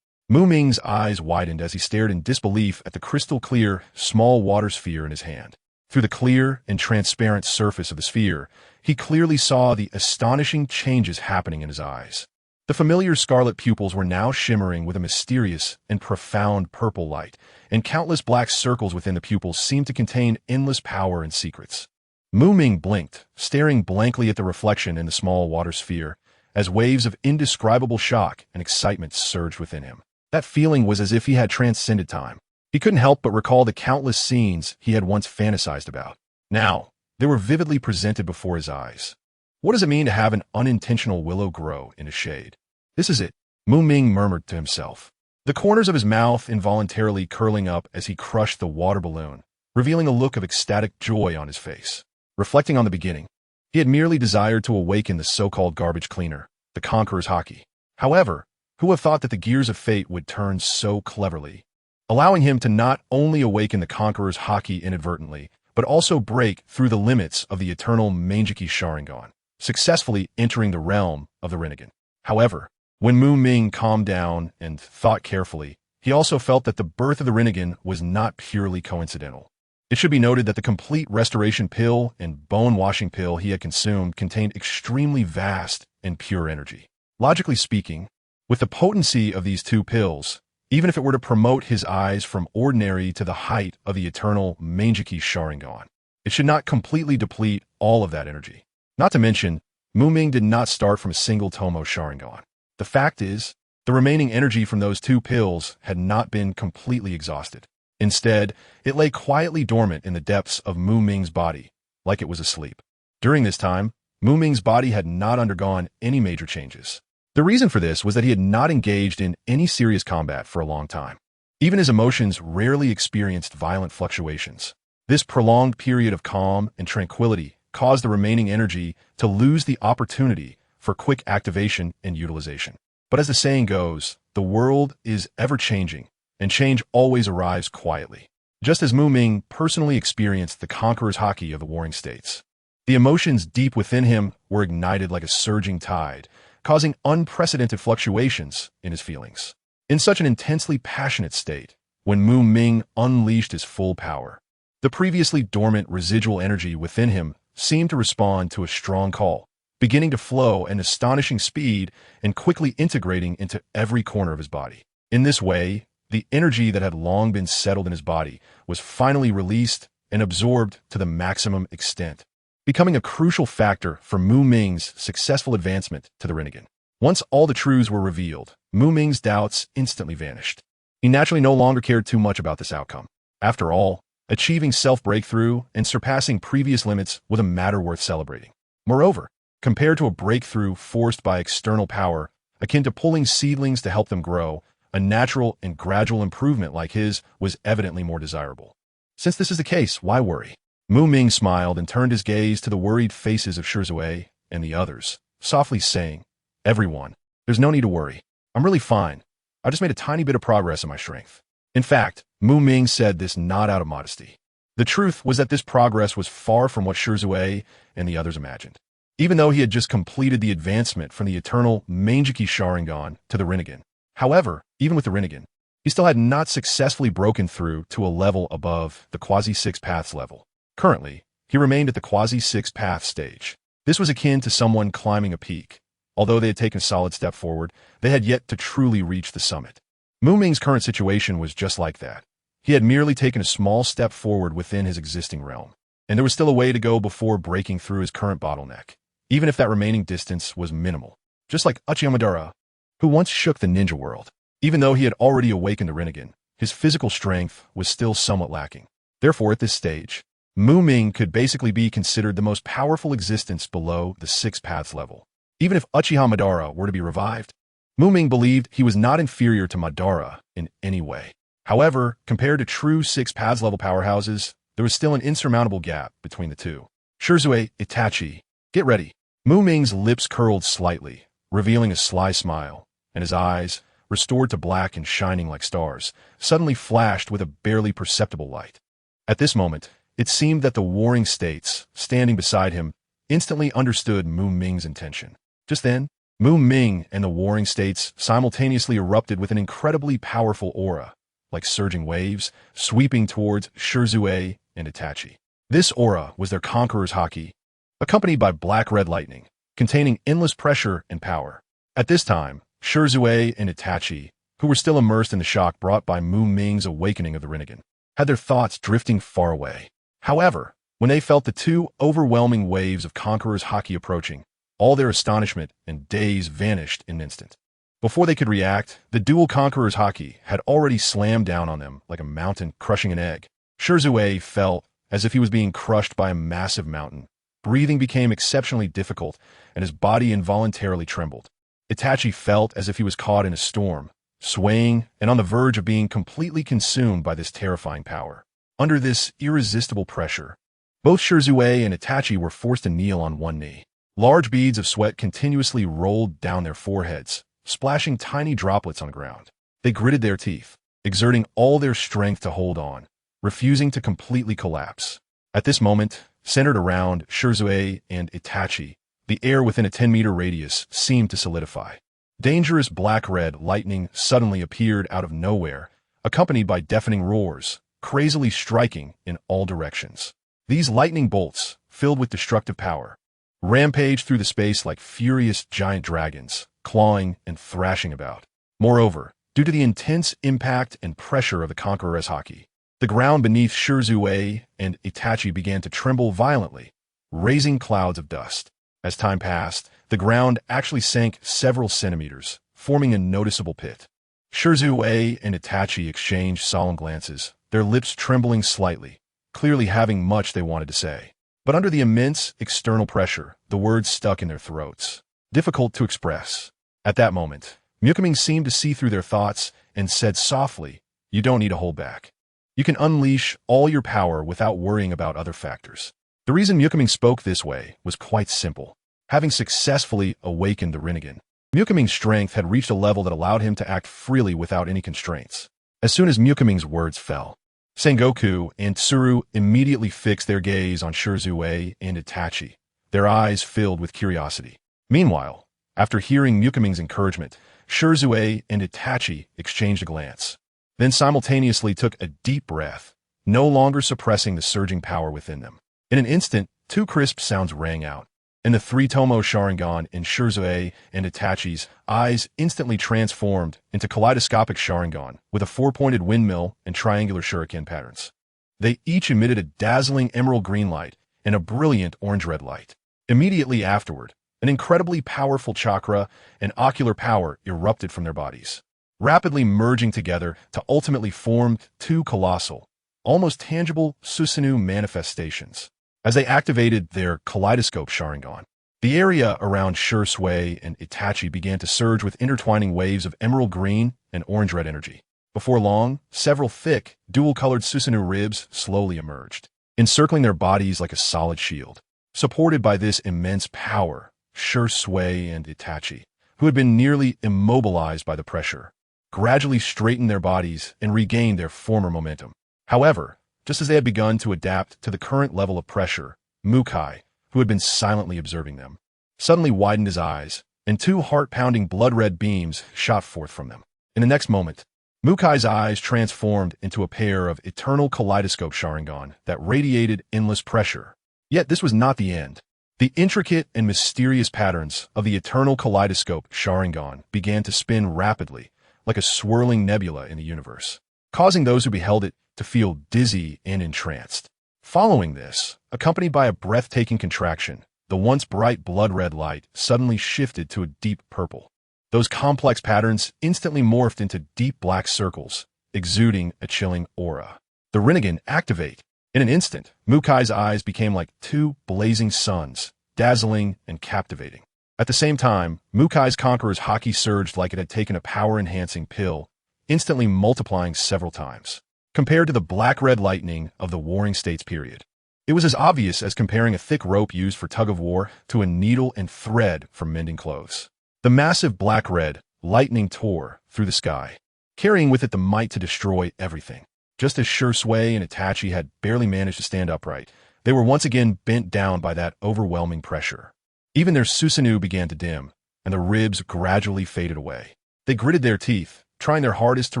S1: Ming's eyes widened as he stared in disbelief at the crystal-clear, small water sphere in his hand. Through the clear and transparent surface of the sphere, he clearly saw the astonishing changes happening in his eyes. The familiar scarlet pupils were now shimmering with a mysterious and profound purple light, and countless black circles within the pupils seemed to contain endless power and secrets. Ming blinked, staring blankly at the reflection in the small water sphere, as waves of indescribable shock and excitement surged within him. That feeling was as if he had transcended time. He couldn't help but recall the countless scenes he had once fantasized about. Now, they were vividly presented before his eyes. What does it mean to have an unintentional willow grow in a shade? This is it, Ming murmured to himself, the corners of his mouth involuntarily curling up as he crushed the water balloon, revealing a look of ecstatic joy on his face. Reflecting on the beginning, he had merely desired to awaken the so-called garbage cleaner, the Conqueror's Haki. However, who would have thought that the gears of fate would turn so cleverly, allowing him to not only awaken the Conqueror's Haki inadvertently, but also break through the limits of the eternal Mangekyō Sharingan, successfully entering the realm of the Rinnegan. However, when Ming calmed down and thought carefully, he also felt that the birth of the Rinnegan was not purely coincidental. It should be noted that the complete restoration pill and bone-washing pill he had consumed contained extremely vast and pure energy. Logically speaking, with the potency of these two pills, even if it were to promote his eyes from ordinary to the height of the eternal Mangekyō Sharingan, it should not completely deplete all of that energy. Not to mention, Ming did not start from a single Tomo Sharingan. The fact is, the remaining energy from those two pills had not been completely exhausted. Instead, it lay quietly dormant in the depths of Ming's body, like it was asleep. During this time, Ming's body had not undergone any major changes. The reason for this was that he had not engaged in any serious combat for a long time. Even his emotions rarely experienced violent fluctuations. This prolonged period of calm and tranquility caused the remaining energy to lose the opportunity for quick activation and utilization. But as the saying goes, the world is ever-changing, and change always arrives quietly. Just as Ming personally experienced the Conqueror's Haki of the Warring States, the emotions deep within him were ignited like a surging tide, causing unprecedented fluctuations in his feelings. In such an intensely passionate state, when Ming unleashed his full power, the previously dormant residual energy within him seemed to respond to a strong call, beginning to flow at an astonishing speed and quickly integrating into every corner of his body. In this way, the energy that had long been settled in his body was finally released and absorbed to the maximum extent, becoming a crucial factor for Ming's successful advancement to the Rinnegan. Once all the truths were revealed, Ming's doubts instantly vanished. He naturally no longer cared too much about this outcome. After all, achieving self-breakthrough and surpassing previous limits was a matter worth celebrating. Moreover, compared to a breakthrough forced by external power, akin to pulling seedlings to help them grow, a natural and gradual improvement like his was evidently more desirable. Since this is the case, why worry? Ming smiled and turned his gaze to the worried faces of Shisui and the others, softly saying, "Everyone, there's no need to worry. I'm really fine. I just made a tiny bit of progress in my strength." In fact, Ming said this not out of modesty. The truth was that this progress was far from what Shisui and the others imagined. Even though he had just completed the advancement from the eternal Mangekyō Sharingan to the Rinnegan. However, even with the Rinnegan, he still had not successfully broken through to a level above the quasi-six paths level. Currently, he remained at the quasi-six path stage. This was akin to someone climbing a peak. Although they had taken a solid step forward, they had yet to truly reach the summit. Ming's current situation was just like that. He had merely taken a small step forward within his existing realm, and there was still a way to go before breaking through his current bottleneck, even if that remaining distance was minimal. Just like Uchiha, who once shook the ninja world. Even though he had already awakened the Rinnegan, his physical strength was still somewhat lacking. Therefore, at this stage, Ming could basically be considered the most powerful existence below the six paths level. Even if Uchiha were to be revived, Ming believed he was not inferior to Madara in any way. However, compared to true six paths level powerhouses, there was still an insurmountable gap between the two. Shisui, Itachi, get ready. Ming's lips curled slightly, revealing a sly smile, and his eyes, restored to black and shining like stars, suddenly flashed with a barely perceptible light. At this moment, it seemed that the warring states, standing beside him, instantly understood Mu Ming's intention. Just then, Mu Ming and the warring states simultaneously erupted with an incredibly powerful aura, like surging waves, sweeping towards Shisui and Itachi. This aura was their conqueror's haki, accompanied by black-red lightning, containing endless pressure and power. At this time, Shisui and Itachi, who were still immersed in the shock brought by Mu Ming's awakening of the Rinnegan, had their thoughts drifting far away. However, when they felt the two overwhelming waves of Conqueror's haki approaching, all their astonishment and daze vanished in an instant. Before they could react, the dual Conqueror's haki had already slammed down on them like a mountain crushing an egg. Shisui felt as if he was being crushed by a massive mountain. Breathing became exceptionally difficult, and his body involuntarily trembled. Itachi felt as if he was caught in a storm, swaying and on the verge of being completely consumed by this terrifying power. Under this irresistible pressure, both Shisui and Itachi were forced to kneel on one knee. Large beads of sweat continuously rolled down their foreheads, splashing tiny droplets on the ground. They gritted their teeth, exerting all their strength to hold on, refusing to completely collapse. At this moment, centered around Shisui and Itachi, the air within a 10-meter radius seemed to solidify. Dangerous black-red lightning suddenly appeared out of nowhere, accompanied by deafening roars, crazily striking in all directions. These lightning bolts, filled with destructive power, rampaged through the space like furious giant dragons, clawing and thrashing about. Moreover, due to the intense impact and pressure of the Conqueror's haki, the ground beneath Shisui and Itachi began to tremble violently, raising clouds of dust. As time passed, the ground actually sank several centimeters, forming a noticeable pit. Shisui and Itachi exchanged solemn glances, their lips trembling slightly, clearly having much they wanted to say. But under the immense external pressure, the words stuck in their throats, difficult to express. At that moment, Ming seemed to see through their thoughts and said softly, "You don't need to hold back. You can unleash all your power without worrying about other factors." The reason Ming spoke this way was quite simple. Having successfully awakened the Rinnegan, Ming's strength had reached a level that allowed him to act freely without any constraints. As soon as Ming's words fell, Sengoku and Tsuru immediately fixed their gaze on Shisui and Itachi, their eyes filled with curiosity. Meanwhile, after hearing Ming's encouragement, Shisui and Itachi exchanged a glance, then simultaneously took a deep breath, no longer suppressing the surging power within them. In an instant, two crisp sounds rang out, and the three-tomo Sharingan in Shisui and Itachi's eyes instantly transformed into kaleidoscopic Sharingan with a four-pointed windmill and triangular shuriken patterns. They each emitted a dazzling emerald green light and a brilliant orange-red light. Immediately afterward, an incredibly powerful chakra and ocular power erupted from their bodies, rapidly merging together to ultimately form two colossal, almost tangible Susanoo manifestations. As they activated their kaleidoscope Sharingan, the area around Shisui and Itachi began to surge with intertwining waves of emerald green and orange-red energy. Before long, several thick, dual-colored Susanoo ribs slowly emerged, encircling their bodies like a solid shield. Supported by this immense power, Shisui and Itachi, who had been nearly immobilized by the pressure, gradually straightened their bodies and regained their former momentum. However, just as they had begun to adapt to the current level of pressure, Mukai, who had been silently observing them, suddenly widened his eyes, and two heart-pounding blood-red beams shot forth from them. In the next moment, Mukai's eyes transformed into a pair of eternal kaleidoscope Sharingan that radiated endless pressure. Yet this was not the end. The intricate and mysterious patterns of the eternal kaleidoscope Sharingan began to spin rapidly, like a swirling nebula in the universe, causing those who beheld it to feel dizzy and entranced. Following this, accompanied by a breathtaking contraction, the once bright blood-red light suddenly shifted to a deep purple. Those complex patterns instantly morphed into deep black circles, exuding a chilling aura. The Rinnegan activate. In an instant, Mukai's eyes became like two blazing suns, dazzling and captivating. At the same time, Mukai's Conqueror's haki surged like it had taken a power-enhancing pill, instantly multiplying several times. Compared to the black-red lightning of the Warring States period, it was as obvious as comparing a thick rope used for tug-of-war to a needle and thread for mending clothes. The massive black-red lightning tore through the sky, carrying with it the might to destroy everything. Just as Shisui and Itachi had barely managed to stand upright, they were once again bent down by that overwhelming pressure. Even their Susanoo began to dim, and the ribs gradually faded away. They gritted their teeth, trying their hardest to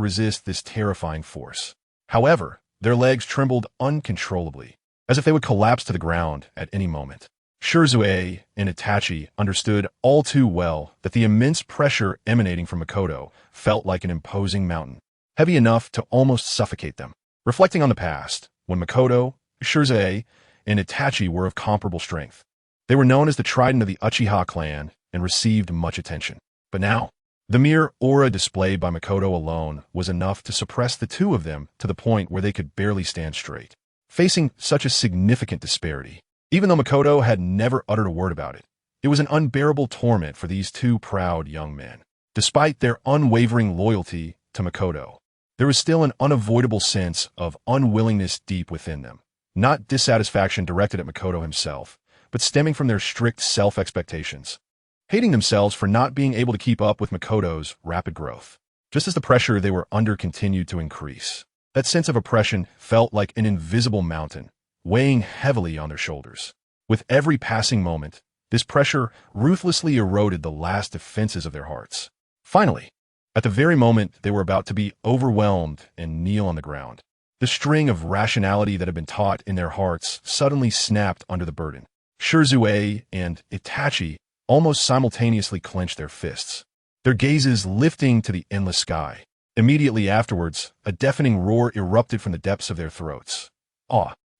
S1: resist this terrifying force. However, their legs trembled uncontrollably, as if they would collapse to the ground at any moment. Shisui and Itachi understood all too well that the immense pressure emanating from Makoto felt like an imposing mountain, heavy enough to almost suffocate them. Reflecting on the past, when Makoto, Shisui, and Itachi were of comparable strength, they were known as the Trident of the Uchiha clan and received much attention. But now, the mere aura displayed by Makoto alone was enough to suppress the two of them to the point where they could barely stand straight. Facing such a significant disparity, even though Makoto had never uttered a word about it, it was an unbearable torment for these two proud young men. Despite their unwavering loyalty to Makoto, there was still an unavoidable sense of unwillingness deep within them, not dissatisfaction directed at Makoto himself, but stemming from their strict self-expectations, hating themselves for not being able to keep up with Makoto's rapid growth. Just as the pressure they were under continued to increase, that sense of oppression felt like an invisible mountain, weighing heavily on their shoulders. With every passing moment, this pressure ruthlessly eroded the last defenses of their hearts. Finally, at the very moment they were about to be overwhelmed and kneel on the ground, the string of rationality that had been taught in their hearts suddenly snapped under the burden. Shisui and Itachi almost simultaneously clenched their fists, their gazes lifting to the endless sky. Immediately afterwards, a deafening roar erupted from the depths of their throats.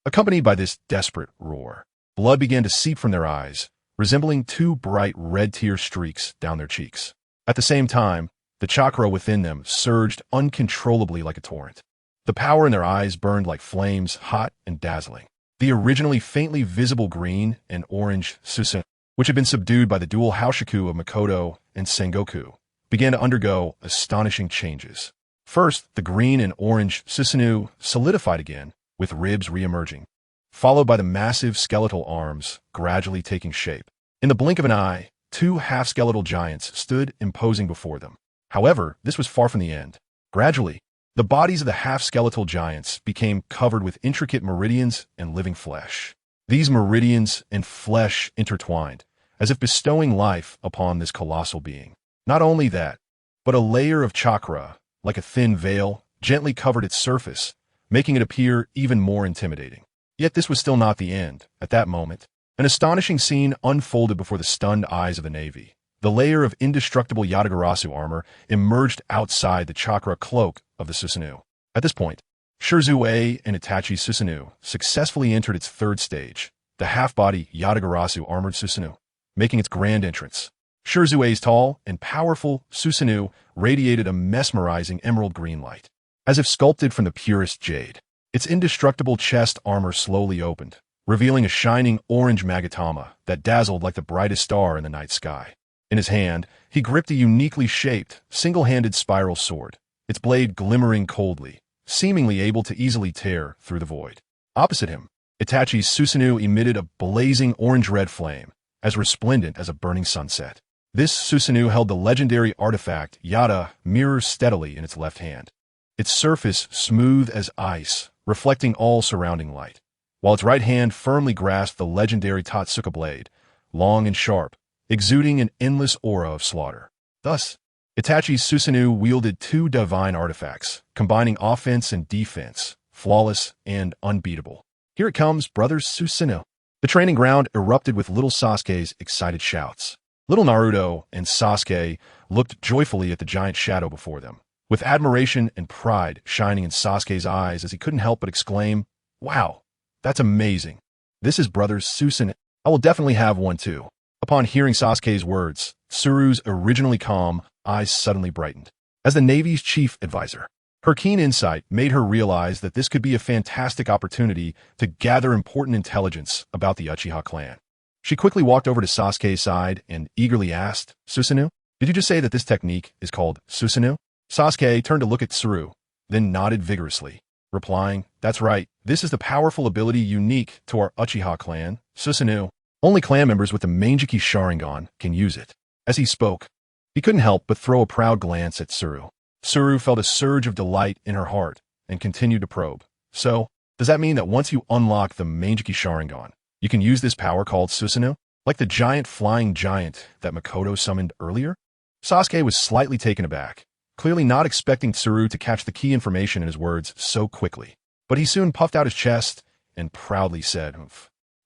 S1: Accompanied by this desperate roar, blood began to seep from their eyes, resembling two bright red tear streaks down their cheeks. At the same time, the chakra within them surged uncontrollably like a torrent. The power in their eyes burned like flames, hot and dazzling. The originally faintly visible green and orange Susanoo, which had been subdued by the dual Haoshiku of Makoto and Sengoku, began to undergo astonishing changes. First, the green and orange Susanoo solidified again, with ribs re-emerging, followed by the massive skeletal arms gradually taking shape. In the blink of an eye, two half-skeletal giants stood imposing before them. However, this was far from the end. Gradually, the bodies of the half-skeletal giants became covered with intricate meridians and living flesh. These meridians and flesh intertwined, as if bestowing life upon this colossal being. Not only that, but a layer of chakra, like a thin veil, gently covered its surface, making it appear even more intimidating. Yet this was still not the end. At that moment, an astonishing scene unfolded before the stunned eyes of the Navy. The layer of indestructible Yatagarasu armor emerged outside the chakra cloak of the Susanoo. At this point, Shisui and Itachi's Susanoo successfully entered its third stage, the half-body Yatagarasu armored Susanoo, making its grand entrance. Shisui's tall and powerful Susanoo radiated a mesmerizing emerald green light, as if sculpted from the purest jade. Its indestructible chest armor slowly opened, revealing a shining orange Magatama that dazzled like the brightest star in the night sky. In his hand, he gripped a uniquely shaped, single-handed spiral sword, its blade glimmering coldly, seemingly able to easily tear through the void. Opposite him, Itachi's Susanoo emitted a blazing orange-red flame, as resplendent as a burning sunset. This Susanoo held the legendary artifact Yata mirror steadily in its left hand, its surface smooth as ice, reflecting all surrounding light, while its right hand firmly grasped the legendary Totsuka blade, long and sharp, exuding an endless aura of slaughter. Thus, Itachi's Susanoo wielded two divine artifacts, combining offense and defense, flawless and unbeatable. Here it comes, brothers Susanoo. The training ground erupted with little Sasuke's excited shouts. Little Naruto and Sasuke looked joyfully at the giant shadow before them, with admiration and pride shining in Sasuke's eyes as he couldn't help but exclaim, "Wow, that's amazing. This is brothers Susanoo. I will definitely have one too." Upon hearing Sasuke's words, Tsuru's originally calm eyes suddenly brightened. As the Navy's chief advisor, her keen insight made her realize that this could be a fantastic opportunity to gather important intelligence about the Uchiha clan. She quickly walked over to Sasuke's side and eagerly asked, "Susanoo, did you just say that this technique is called Susanoo?" Sasuke turned to look at Tsuru, then nodded vigorously, replying, "That's right, this is the powerful ability unique to our Uchiha clan, Susanoo. Only clan members with the Mangekyō Sharingan can use it." As he spoke, He couldn't help but throw a proud glance at Tsuru. Tsuru felt a surge of delight in her heart and continued to probe. So, does that mean that once you unlock the Mangekyō Sharingan, you can use this power called Susanoo? Like the giant flying giant that Makoto summoned earlier? Sasuke was slightly taken aback, clearly not expecting Tsuru to catch the key information in his words so quickly. But he soon puffed out his chest and proudly said,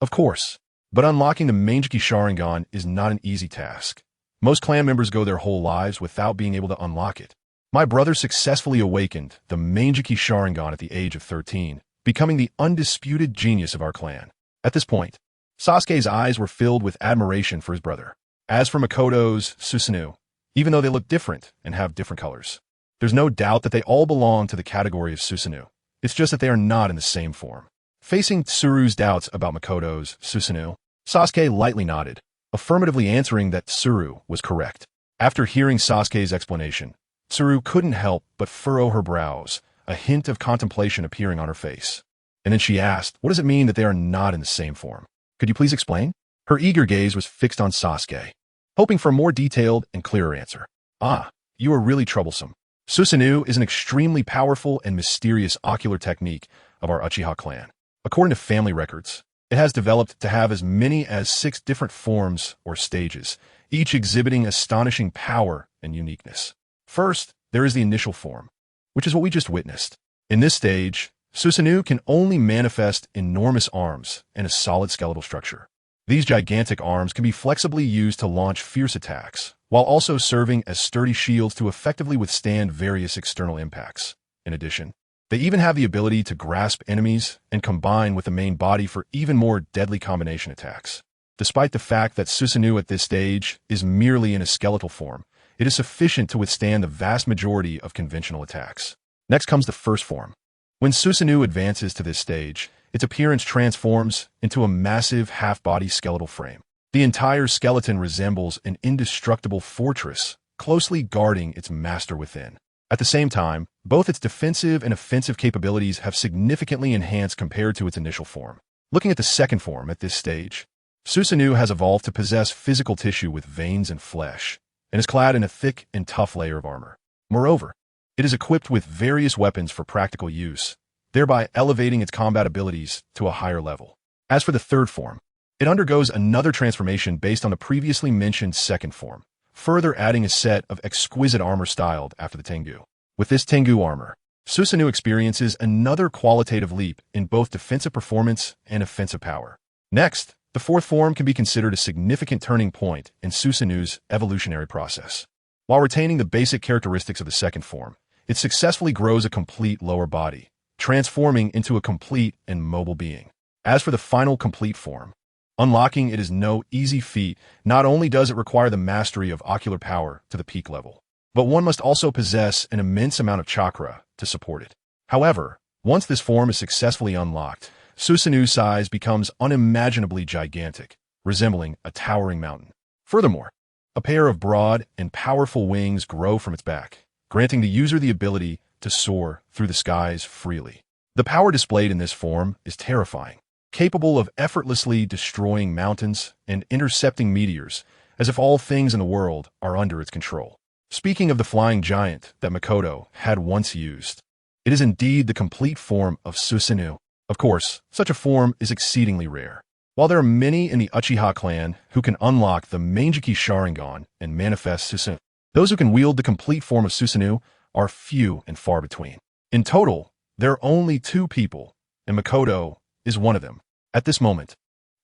S1: "Of course, but unlocking the Mangekyō Sharingan is not an easy task. Most clan members go their whole lives without being able to unlock it. My brother successfully awakened the Mangekyō Sharingan at the age of 13, becoming the undisputed genius of our clan." At this point, Sasuke's eyes were filled with admiration for his brother. As for Makoto's Susanoo, even though they look different and have different colors, there's no doubt that they all belong to the category of Susanoo. It's just that they are not in the same form. Facing Tsuru's doubts about Makoto's Susanoo, Sasuke lightly nodded, affirmatively answering that Tsuru was correct. After hearing Sasuke's explanation, Tsuru couldn't help but furrow her brows, a hint of contemplation appearing on her face. And then she asked, "What does it mean that they are not in the same form? Could you please explain?" Her eager gaze was fixed on Sasuke, hoping for a more detailed and clearer answer. "Ah, you are really troublesome. Susanoo is an extremely powerful and mysterious ocular technique of our Uchiha clan. According to family records, it has developed to have as many as 6 different forms or stages, each exhibiting astonishing power and uniqueness. First, there is the initial form, which is what we just witnessed. In this stage, Susanoo can only manifest enormous arms and a solid skeletal structure. These gigantic arms can be flexibly used to launch fierce attacks, while also serving as sturdy shields to effectively withstand various external impacts. In addition, they even have the ability to grasp enemies and combine with the main body for even more deadly combination attacks. Despite the fact that Susanoo at this stage is merely in a skeletal form, it is sufficient to withstand the vast majority of conventional attacks. Next comes the first form. When Susanoo advances to this stage, its appearance transforms into a massive half-body skeletal frame. The entire skeleton resembles an indestructible fortress, closely guarding its master within. At the same time, both its defensive and offensive capabilities have significantly enhanced compared to its initial form. Looking at the second form at this stage, Susanoo has evolved to possess physical tissue with veins and flesh, and is clad in a thick and tough layer of armor. Moreover, it is equipped with various weapons for practical use, thereby elevating its combat abilities to a higher level. As for the third form, it undergoes another transformation based on the previously mentioned second form, further adding a set of exquisite armor styled after the Tengu. With this Tengu armor, Susanoo experiences another qualitative leap in both defensive performance and offensive power. Next, the fourth form can be considered a significant turning point in Susanoo's evolutionary process. While retaining the basic characteristics of the second form, it successfully grows a complete lower body, transforming into a complete and mobile being. As for the final complete form, unlocking it is no easy feat. Not only does it require the mastery of ocular power to the peak level, but one must also possess an immense amount of chakra to support it. However, once this form is successfully unlocked, Susanoo's size becomes unimaginably gigantic, resembling a towering mountain. Furthermore, a pair of broad and powerful wings grow from its back, granting the user the ability to soar through the skies freely. The power displayed in this form is terrifying, capable of effortlessly destroying mountains and intercepting meteors, as if all things in the world are under its control. Speaking of the flying giant that Makoto had once used, it is indeed the complete form of Susanoo. Of course, such a form is exceedingly rare. While there are many in the Uchiha clan who can unlock the Mangekyō Sharingan and manifest Susanoo, those who can wield the complete form of Susanoo are few and far between. In total, there are only 2 people, and Makoto is one of them. At this moment,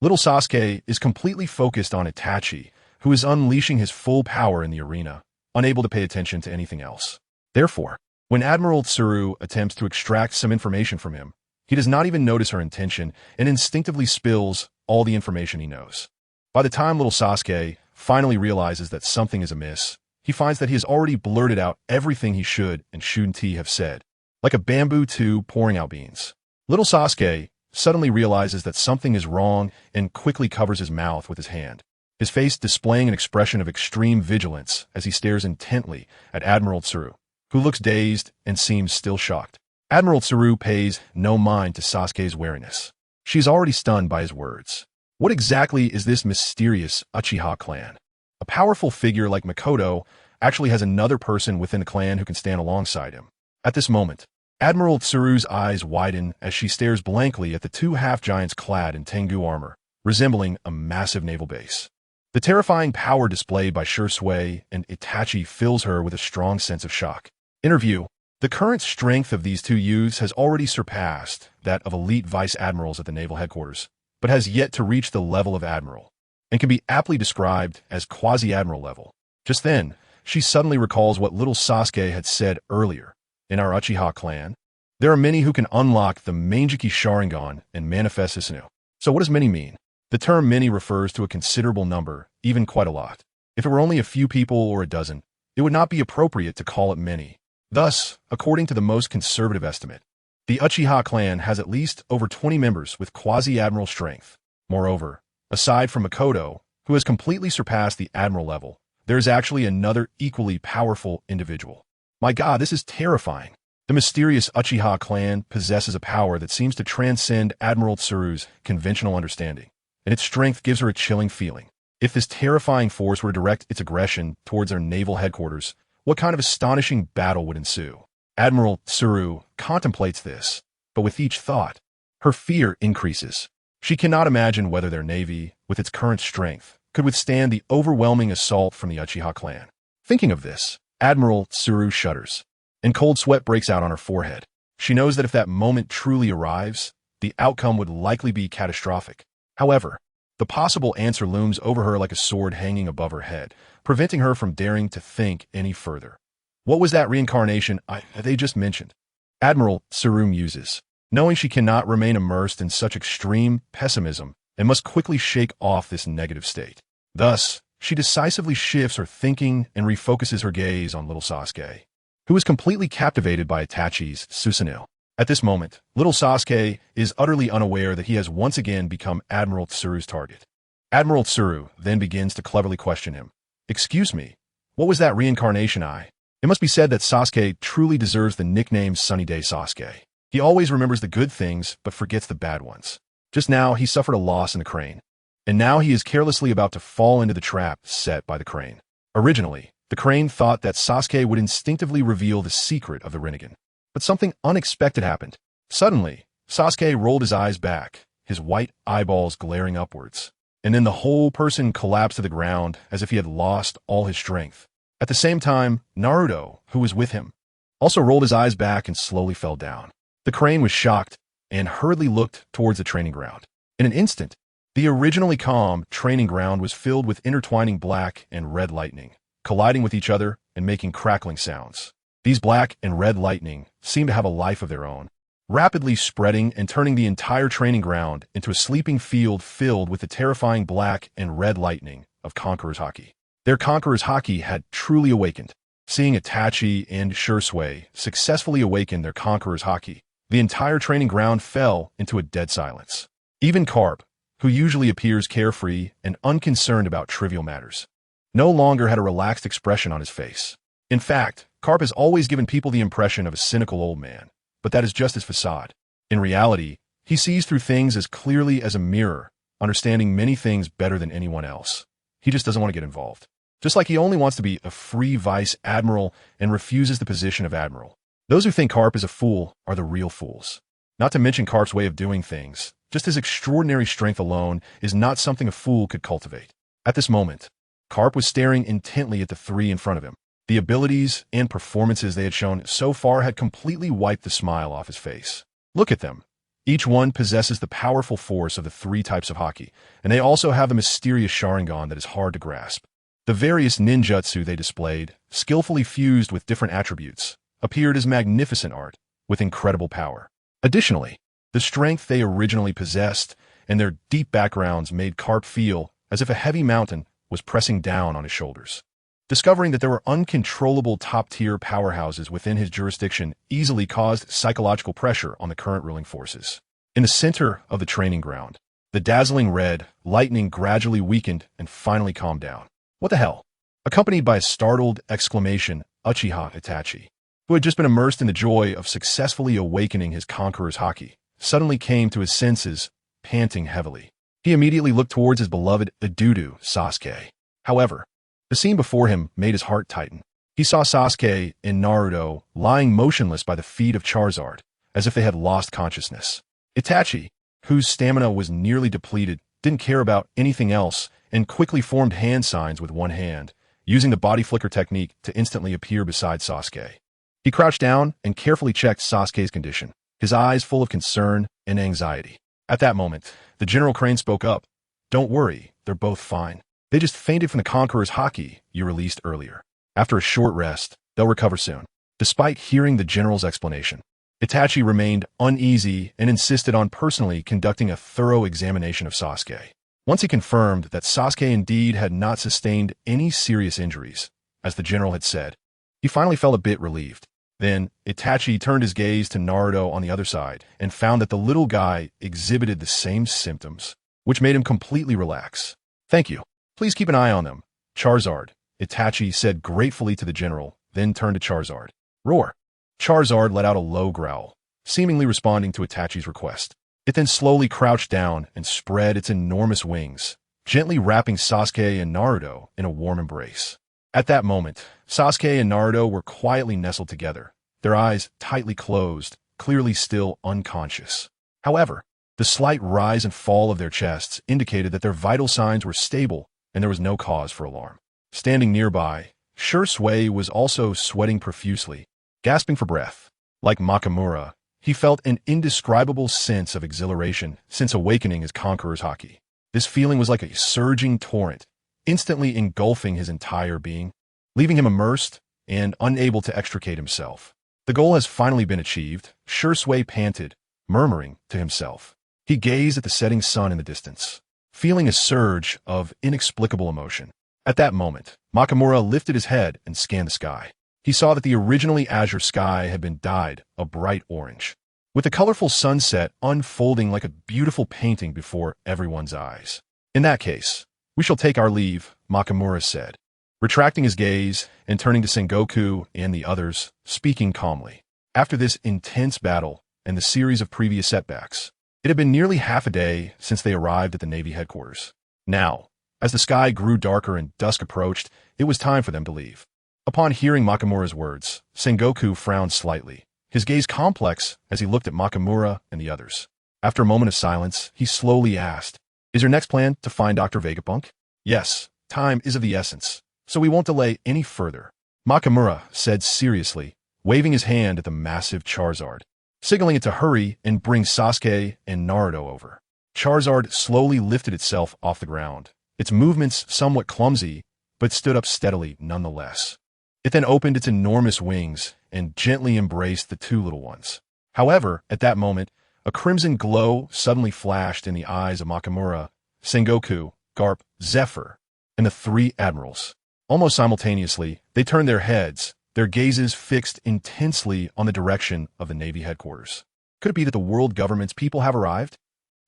S1: little Sasuke is completely focused on Itachi, who is unleashing his full power in the arena, unable to pay attention to anything else. Therefore, when Admiral Tsuru attempts to extract some information from him, he does not even notice her intention and instinctively spills all the information he knows. By the time little Sasuke finally realizes that something is amiss, he finds that he has already blurted out everything he should and shouldn't have said, like a bamboo tube pouring out beans. Little Sasuke suddenly realizes that something is wrong and quickly covers his mouth with his hand, his face displaying an expression of extreme vigilance as he stares intently at Admiral Tsuru, who looks dazed and seems still shocked. Admiral Tsuru pays no mind to Sasuke's wariness. She's already stunned by his words. What exactly is this mysterious Uchiha clan? A powerful figure like Makoto actually has another person within the clan who can stand alongside him. At this moment, Admiral Tsuru's eyes widen as she stares blankly at the two half-giants clad in Tengu armor, resembling a massive naval base. The terrifying power displayed by Shisui and Itachi fills her with a strong sense of shock. In her view, the current strength of these two youths has already surpassed that of elite vice admirals at the naval headquarters, but has yet to reach the level of admiral, and can be aptly described as quasi-admiral level. Just then, she suddenly recalls what little Sasuke had said earlier. In our Uchiha clan, there are many who can unlock the Mangekyō Sharingan and manifest Susanoo. So what does many mean? The term many refers to a considerable number, even quite a lot. If it were only a few people or a dozen, it would not be appropriate to call it many. Thus, according to the most conservative estimate, the Uchiha clan has at least over 20 members with quasi-admiral strength. Moreover, aside from Makoto, who has completely surpassed the admiral level, there is actually another equally powerful individual. My God, this is terrifying. The mysterious Uchiha clan possesses a power that seems to transcend Admiral Tsuru's conventional understanding, and its strength gives her a chilling feeling. If this terrifying force were to direct its aggression towards our naval headquarters, what kind of astonishing battle would ensue? Admiral Tsuru contemplates this, but with each thought, her fear increases. She cannot imagine whether their navy, with its current strength, could withstand the overwhelming assault from the Uchiha clan. Thinking of this, Admiral Tsuru shudders, and cold sweat breaks out on her forehead. She knows that if that moment truly arrives, the outcome would likely be catastrophic. However, the possible answer looms over her like a sword hanging above her head, preventing her from daring to think any further. What was that reincarnation they just mentioned? Admiral Tsuru muses, knowing she cannot remain immersed in such extreme pessimism and must quickly shake off this negative state. Thus, she decisively shifts her thinking and refocuses her gaze on little Sasuke, who is completely captivated by Itachi's Susanoo. At this moment, little Sasuke is utterly unaware that he has once again become Admiral Tsuru's target. Admiral Tsuru then begins to cleverly question him. Excuse me, what was that reincarnation It must be said that Sasuke truly deserves the nickname Sunny Day Sasuke. He always remembers the good things, but forgets the bad ones. Just now, he suffered a loss in the crane, and now he is carelessly about to fall into the trap set by the crane. Originally, the crane thought that Sasuke would instinctively reveal the secret of the Rinnegan. But something unexpected happened. Suddenly, Sasuke rolled his eyes back, his white eyeballs glaring upwards, and then the whole person collapsed to the ground as if he had lost all his strength. At the same time, Naruto, who was with him, also rolled his eyes back and slowly fell down. The crane was shocked and hurriedly looked towards the training ground. In an instant, the originally calm training ground was filled with intertwining black and red lightning, colliding with each other and making crackling sounds. These black and red lightning seemed to have a life of their own, rapidly spreading and turning the entire training ground into a sleeping field filled with the terrifying black and red lightning of Conqueror's Haki. Their Conqueror's Haki had truly awakened. Seeing Itachi and Shisui successfully awaken their Conqueror's Haki, the entire training ground fell into a dead silence. Even Carp, who usually appears carefree and unconcerned about trivial matters, no longer had a relaxed expression on his face. In fact, Carp has always given people the impression of a cynical old man, but that is just his facade. In reality, he sees through things as clearly as a mirror, understanding many things better than anyone else. He just doesn't want to get involved. Just like he only wants to be a free vice admiral and refuses the position of admiral. Those who think Carp is a fool are the real fools. Not to mention Carp's way of doing things. Just his extraordinary strength alone is not something a fool could cultivate. At this moment, Carp was staring intently at the three in front of him. The abilities and performances they had shown so far had completely wiped the smile off his face. Look at them. Each one possesses the powerful force of the three types of Haki, and they also have the mysterious Sharingan that is hard to grasp. The various ninjutsu they displayed, skillfully fused with different attributes, appeared as magnificent art, with incredible power. Additionally, the strength they originally possessed and their deep backgrounds made Carp feel as if a heavy mountain was pressing down on his shoulders. Discovering that there were uncontrollable top-tier powerhouses within his jurisdiction easily caused psychological pressure on the current ruling forces. In the center of the training ground, the dazzling red lightning gradually weakened and finally calmed down. What the hell? Accompanied by a startled exclamation, Uchiha Itachi, who had just been immersed in the joy of successfully awakening his Conqueror's Haki, suddenly came to his senses, panting heavily. He immediately looked towards his beloved Idudu Sasuke. However, the scene before him made his heart tighten. He saw Sasuke and Naruto lying motionless by the feet of Charizard, as if they had lost consciousness. Itachi, whose stamina was nearly depleted, didn't care about anything else and quickly formed hand signs with one hand, using the body flicker technique to instantly appear beside Sasuke. He crouched down and carefully checked Sasuke's condition, his eyes full of concern and anxiety. At that moment, the General Crane spoke up. "Don't worry, they're both fine. They just fainted from the Conqueror's haki you released earlier. After a short rest, they'll recover soon." Despite hearing the General's explanation, Itachi remained uneasy and insisted on personally conducting a thorough examination of Sasuke. Once he confirmed that Sasuke indeed had not sustained any serious injuries, as the General had said, he finally felt a bit relieved. Then, Itachi turned his gaze to Naruto on the other side and found that the little guy exhibited the same symptoms, which made him completely relax. "Thank you. Please keep an eye on them, Charizard," Itachi said gratefully to the General, then turned to Charizard. "Roar." Charizard let out a low growl, seemingly responding to Itachi's request. It then slowly crouched down and spread its enormous wings, gently wrapping Sasuke and Naruto in a warm embrace. At that moment, Sasuke and Naruto were quietly nestled together, their eyes tightly closed, clearly still unconscious. However, the slight rise and fall of their chests indicated that their vital signs were stable and there was no cause for alarm. Standing nearby, Shisui was also sweating profusely, gasping for breath. Like Nakamura, he felt an indescribable sense of exhilaration since awakening his Conqueror's haki. This feeling was like a surging torrent, instantly engulfing his entire being, leaving him immersed and unable to extricate himself. "The goal has finally been achieved," Shisui panted, murmuring to himself. He gazed at the setting sun in the distance, feeling a surge of inexplicable emotion. At that moment, Nakamura lifted his head and scanned the sky. He saw that the originally azure sky had been dyed a bright orange, with the colorful sunset unfolding like a beautiful painting before everyone's eyes. "In that case, we shall take our leave," Nakamura said, retracting his gaze and turning to Sengoku and the others, speaking calmly. After this intense battle and the series of previous setbacks, it had been nearly half a day since they arrived at the Navy headquarters. Now, as the sky grew darker and dusk approached, it was time for them to leave. Upon hearing Nakamura's words, Sengoku frowned slightly, his gaze complex as he looked at Nakamura and the others. After a moment of silence, he slowly asked, "Is your next plan to find Dr. Vegapunk?" "Yes, time is of the essence, so we won't delay any further," Nakamura said seriously, waving his hand at the massive Charizard, signaling it to hurry and bring Sasuke and Naruto over. Charizard slowly lifted itself off the ground, its movements somewhat clumsy, but stood up steadily nonetheless. It then opened its enormous wings and gently embraced the two little ones. However, at that moment, a crimson glow suddenly flashed in the eyes of Nakamura, Sengoku, Garp, Zephyr, and the three admirals. Almost simultaneously, they turned their heads, their gazes fixed intensely on the direction of the Navy headquarters. Could it be that the world government's people have arrived?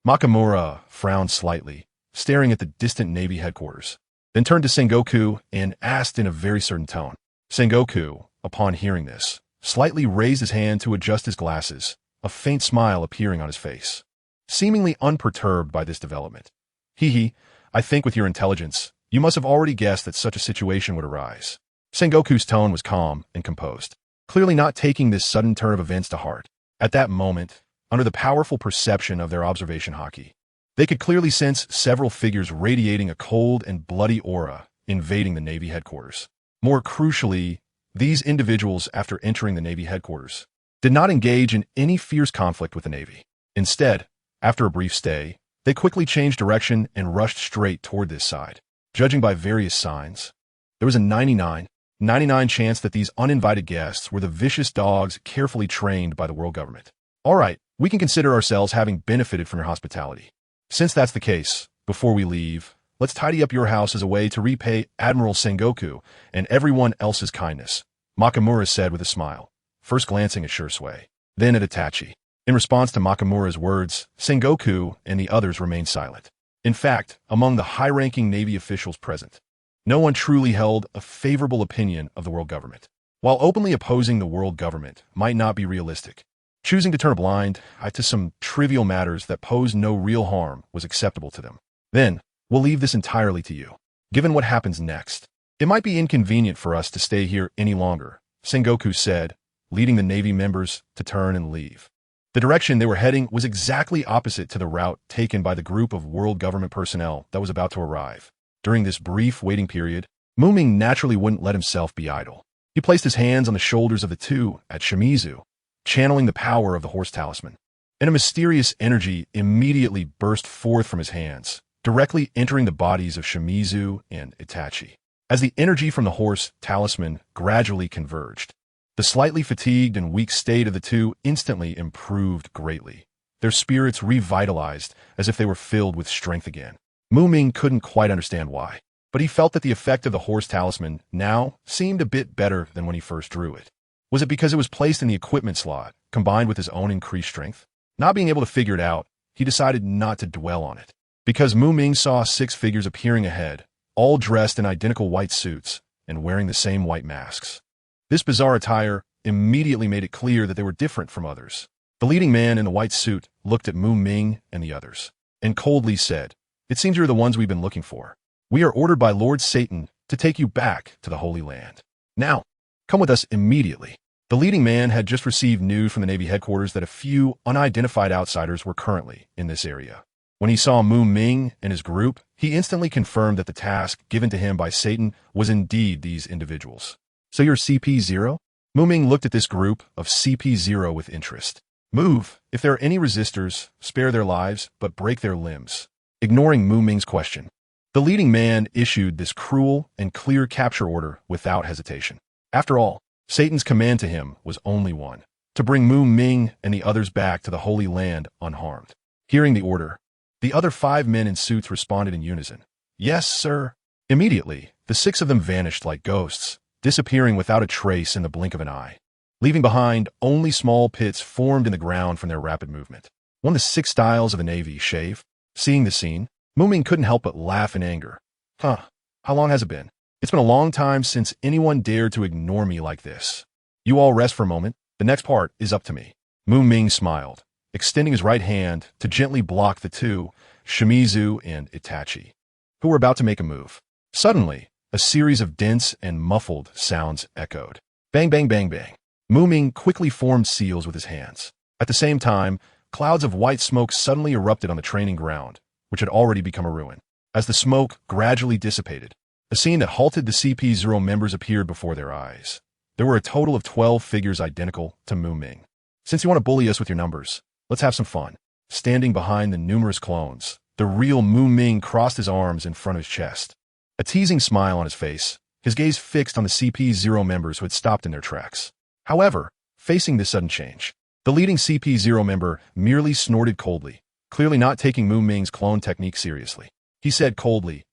S1: Nakamura frowned slightly, staring at the distant Navy headquarters, then turned to Sengoku and asked in a very certain tone. Sengoku, upon hearing this, slightly raised his hand to adjust his glasses, a faint smile appearing on his face. Seemingly unperturbed by this development. I think with your intelligence, you must have already guessed that such a situation would arise." Sengoku's tone was calm and composed, clearly not taking this sudden turn of events to heart. At that moment, under the powerful perception of their observation haki, they could clearly sense several figures radiating a cold and bloody aura invading the Navy headquarters. More crucially, these individuals, after entering the Navy headquarters, did not engage in any fierce conflict with the Navy. Instead, after a brief stay, they quickly changed direction and rushed straight toward this side. Judging by various signs, there was a 99 chance that these uninvited guests were the vicious dogs carefully trained by the world government. "All right, we can consider ourselves having benefited from your hospitality. Since that's the case, before we leave, let's tidy up your house as a way to repay Admiral Sengoku and everyone else's kindness," Nakamura said with a smile, first glancing at Shisui, then at Itachi. In response to Nakamura's words, Sengoku and the others remained silent. In fact, among the high-ranking Navy officials present, no one truly held a favorable opinion of the world government. While openly opposing the world government might not be realistic, choosing to turn a blind eye to some trivial matters that pose no real harm was acceptable to them. Then, we'll leave this entirely to you. Given what happens next, It might be inconvenient for us to stay here any longer, Sengoku said, leading the Navy members to turn and leave. The direction they were heading was exactly opposite to the route taken by the group of world government personnel that was about to arrive. During this brief waiting period, Ming naturally wouldn't let himself be idle. He placed his hands on the shoulders of the two at Shimizu, channeling the power of the horse talisman. And a mysterious energy immediately burst forth from his hands, directly entering the bodies of Shimizu and Itachi. As the energy from the horse talisman gradually converged, the slightly fatigued and weak state of the two instantly improved greatly. Their spirits revitalized as if they were filled with strength again. Ming couldn't quite understand why, but he felt that the effect of the horse talisman now seemed a bit better than when he first drew it. Was it because it was placed in the equipment slot, combined with his own increased strength? Not being able to figure it out, he decided not to dwell on it. Because Ming saw 6 figures appearing ahead, all dressed in identical white suits and wearing the same white masks. This bizarre attire immediately made it clear that they were different from others. The leading man in the white suit looked at Ming and the others, and coldly said, "It seems you're the ones we've been looking for. We are ordered by Lord Satan to take you back to the Holy Land. Now, come with us immediately." The leading man had just received news from the Navy headquarters that a few unidentified outsiders were currently in this area. When he saw Ming and his group, he instantly confirmed that the task given to him by Satan was indeed these individuals. "So you're CP0? Ming looked at this group of CP0 with interest. "Move. If there are any resistors, spare their lives, but break their limbs." Ignoring Ming's question, the leading man issued this cruel and clear capture order without hesitation. After all, Satan's command to him was only one: to bring Ming and the others back to the Holy Land unharmed. Hearing the order, the other 5 men in suits responded in unison. "Yes, sir." Immediately, the 6 of them vanished like ghosts, disappearing without a trace in the blink of an eye, leaving behind only small pits formed in the ground from their rapid movement. One of the 6 styles of the Navy, shave. Seeing the scene, Ming couldn't help but laugh in anger. How long has it been? It's been a long time since anyone dared to ignore me like this. You all rest for a moment. The next part is up to me. Ming smiled, extending his right hand to gently block the two, Shimizu and Itachi, who were about to make a move. Suddenly, a series of dense and muffled sounds echoed. Bang, bang, bang, bang. Ming quickly formed seals with his hands. At the same time, clouds of white smoke suddenly erupted on the training ground, which had already become a ruin. As the smoke gradually dissipated, a scene that halted the CP0 members appeared before their eyes. There were a total of 12 figures identical to Ming. "Since you want to bully us with your numbers, let's have some fun." Standing behind the numerous clones, the real Ming crossed his arms in front of his chest, a teasing smile on his face, his gaze fixed on the CP0 members who had stopped in their tracks. However, facing this sudden change, the leading CP0 member merely snorted coldly, clearly not taking Ming's clone technique seriously. He said coldly,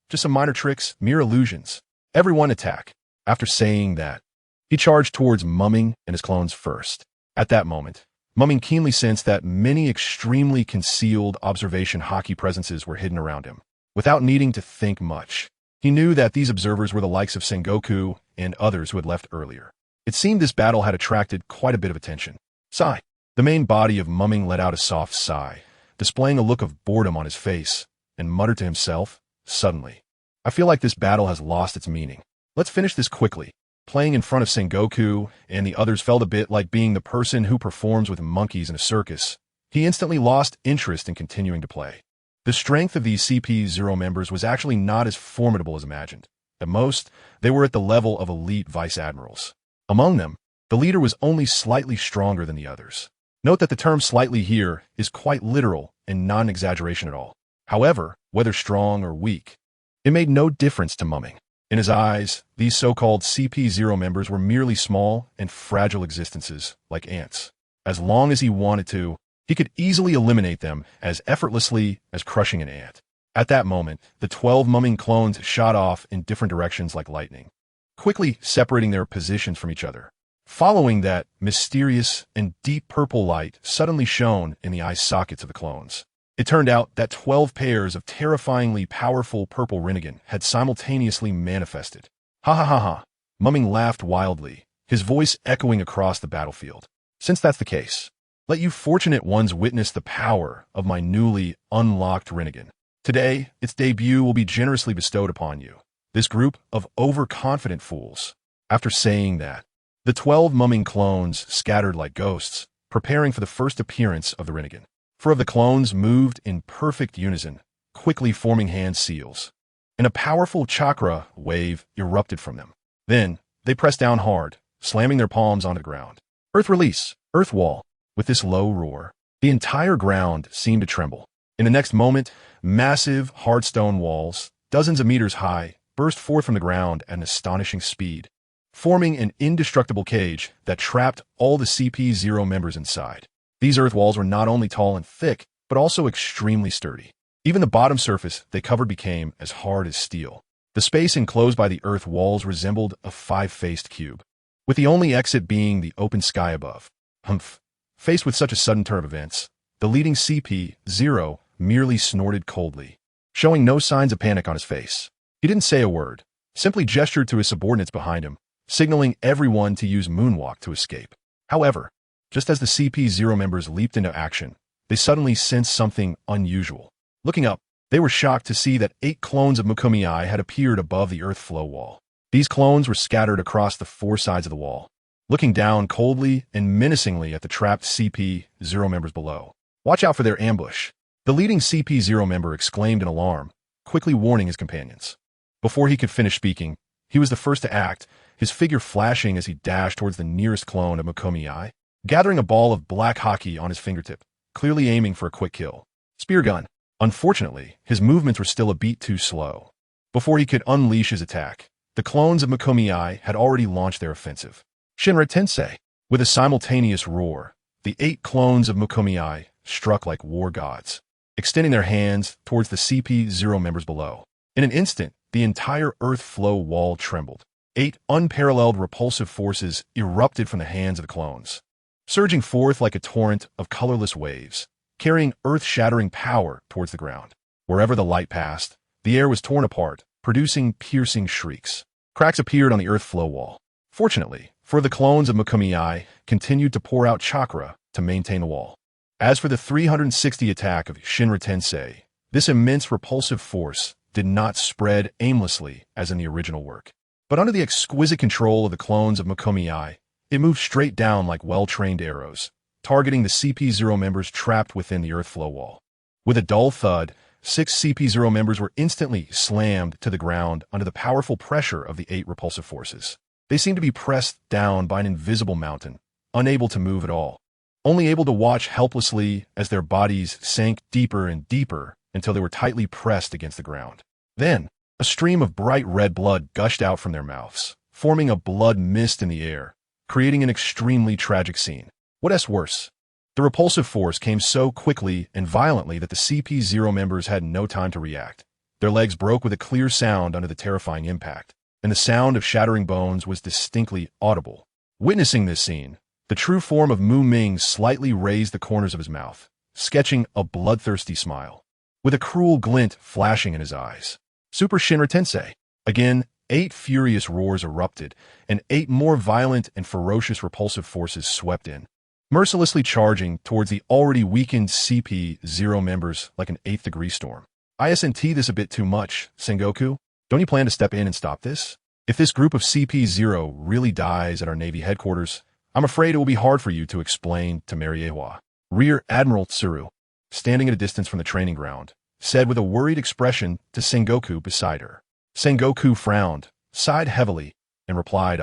S1: "Just some minor tricks, mere illusions. Everyone attack." After saying that, he charged towards Ming and his clones first. At that moment, Ming keenly sensed that many extremely concealed observation Hokage presences were hidden around him. Without needing to think much, he knew that these observers were the likes of Sengoku and others who had left earlier. It seemed this battle had attracted quite a bit of attention. Sigh. The main body of Ming let out a soft sigh, displaying a look of boredom on his face, and muttered to himself, "Suddenly, I feel like this battle has lost its meaning. Let's finish this quickly." Playing in front of Sengoku and the others felt a bit like being the person who performs with monkeys in a circus. He instantly lost interest in continuing to play. The strength of these CP0 members was actually not as formidable as imagined. At most, they were at the level of elite vice admirals. Among them, the leader was only slightly stronger than the others. Note that the term slightly here is quite literal and not an exaggeration at all. However, whether strong or weak, it made no difference to Ming. In his eyes, these so-called CP0 members were merely small and fragile existences, like ants. As long as he wanted to, he could easily eliminate them as effortlessly as crushing an ant. At that moment, the 12 Ming clones shot off in different directions like lightning, quickly separating their positions from each other. Following that, mysterious and deep purple light suddenly shone in the eye sockets of the clones. It turned out that 12 pairs of terrifyingly powerful purple Rinnegan had simultaneously manifested. Ha ha ha ha. Ming laughed wildly, his voice echoing across the battlefield. "Since that's the case, let you fortunate ones witness the power of my newly unlocked Rinnegan. Today, its debut will be generously bestowed upon you. This group of overconfident fools. After saying that, the 12 mumming clones scattered like ghosts, preparing for the first appearance of the Rinnegan. 4 of the clones moved in perfect unison, quickly forming hand seals, and a powerful chakra wave erupted from them. Then, they pressed down hard, slamming their palms onto the ground. Earth release, earth wall. With this low roar, the entire ground seemed to tremble. In the next moment, massive, hard stone walls, dozens of meters high, burst forth from the ground at an astonishing speed, forming an indestructible cage that trapped all the CP0 members inside. These earth walls were not only tall and thick, but also extremely sturdy. Even the bottom surface they covered became as hard as steel. The space enclosed by the earth walls resembled a 5-faced cube, with the only exit being the open sky above. Humph. Faced with such a sudden turn of events, the leading CP0 merely snorted coldly, showing no signs of panic on his face. He didn't say a word, simply gestured to his subordinates behind him, signaling everyone to use moonwalk to escape. However, just as the CP0 members leaped into action, they suddenly sensed something unusual. Looking up, they were shocked to see that 8 clones of Mukumii had appeared above the earth flow wall. These clones were scattered across the 4 sides of the wall, looking down coldly and menacingly at the trapped CP0 members below. Watch out for their ambush. The leading CP0 member exclaimed in alarm, quickly warning his companions. Before he could finish speaking, he was the first to act, his figure flashing as he dashed towards the nearest clone of Mukumii, gathering a ball of black hockey on his fingertip, clearly aiming for a quick kill. Spear gun. Unfortunately, his movements were still a beat too slow. Before he could unleash his attack, the clones of Mukumii had already launched their offensive. Shinra Tensei. With a simultaneous roar, the 8 clones of Mukumii struck like war gods, extending their hands towards the CP0 members below. In an instant, the entire earth flow wall trembled. 8 unparalleled repulsive forces erupted from the hands of the clones, surging forth like a torrent of colorless waves, carrying earth-shattering power towards the ground. Wherever the light passed, the air was torn apart, producing piercing shrieks. Cracks appeared on the earth flow wall. Fortunately, for the clones of Mukumii continued to pour out chakra to maintain the wall. As for the 360 attack of Shinra Tensei, this immense repulsive force did not spread aimlessly as in the original work, but under the exquisite control of the clones of Mukumii, it moved straight down like well-trained arrows, targeting the CP0 members trapped within the earth flow wall. With a dull thud, 6 CP0 members were instantly slammed to the ground under the powerful pressure of the 8 repulsive forces. They seemed to be pressed down by an invisible mountain, unable to move at all, only able to watch helplessly as their bodies sank deeper and deeper until they were tightly pressed against the ground. Then, a stream of bright red blood gushed out from their mouths, forming a blood mist in the air, creating an extremely tragic scene. What's worse, the repulsive force came so quickly and violently that the CP0 members had no time to react. Their legs broke with a clear sound under the terrifying impact, and the sound of shattering bones was distinctly audible. Witnessing this scene, the true form of Ming slightly raised the corners of his mouth, sketching a bloodthirsty smile, with a cruel glint flashing in his eyes. Super Shinra Tensei. Again, 8 furious roars erupted, and 8 more violent and ferocious repulsive forces swept in, mercilessly charging towards the already weakened CP0 members like an 8th-degree storm. Isn't this a bit too much, Sengoku? Don't you plan to step in and stop this? If this group of CP0 really dies at our Navy headquarters, I'm afraid it will be hard for you to explain to Mariewa. Rear Admiral Tsuru, standing at a distance from the training ground, said with a worried expression to Sengoku beside her. Sengoku frowned, sighed heavily, and replied,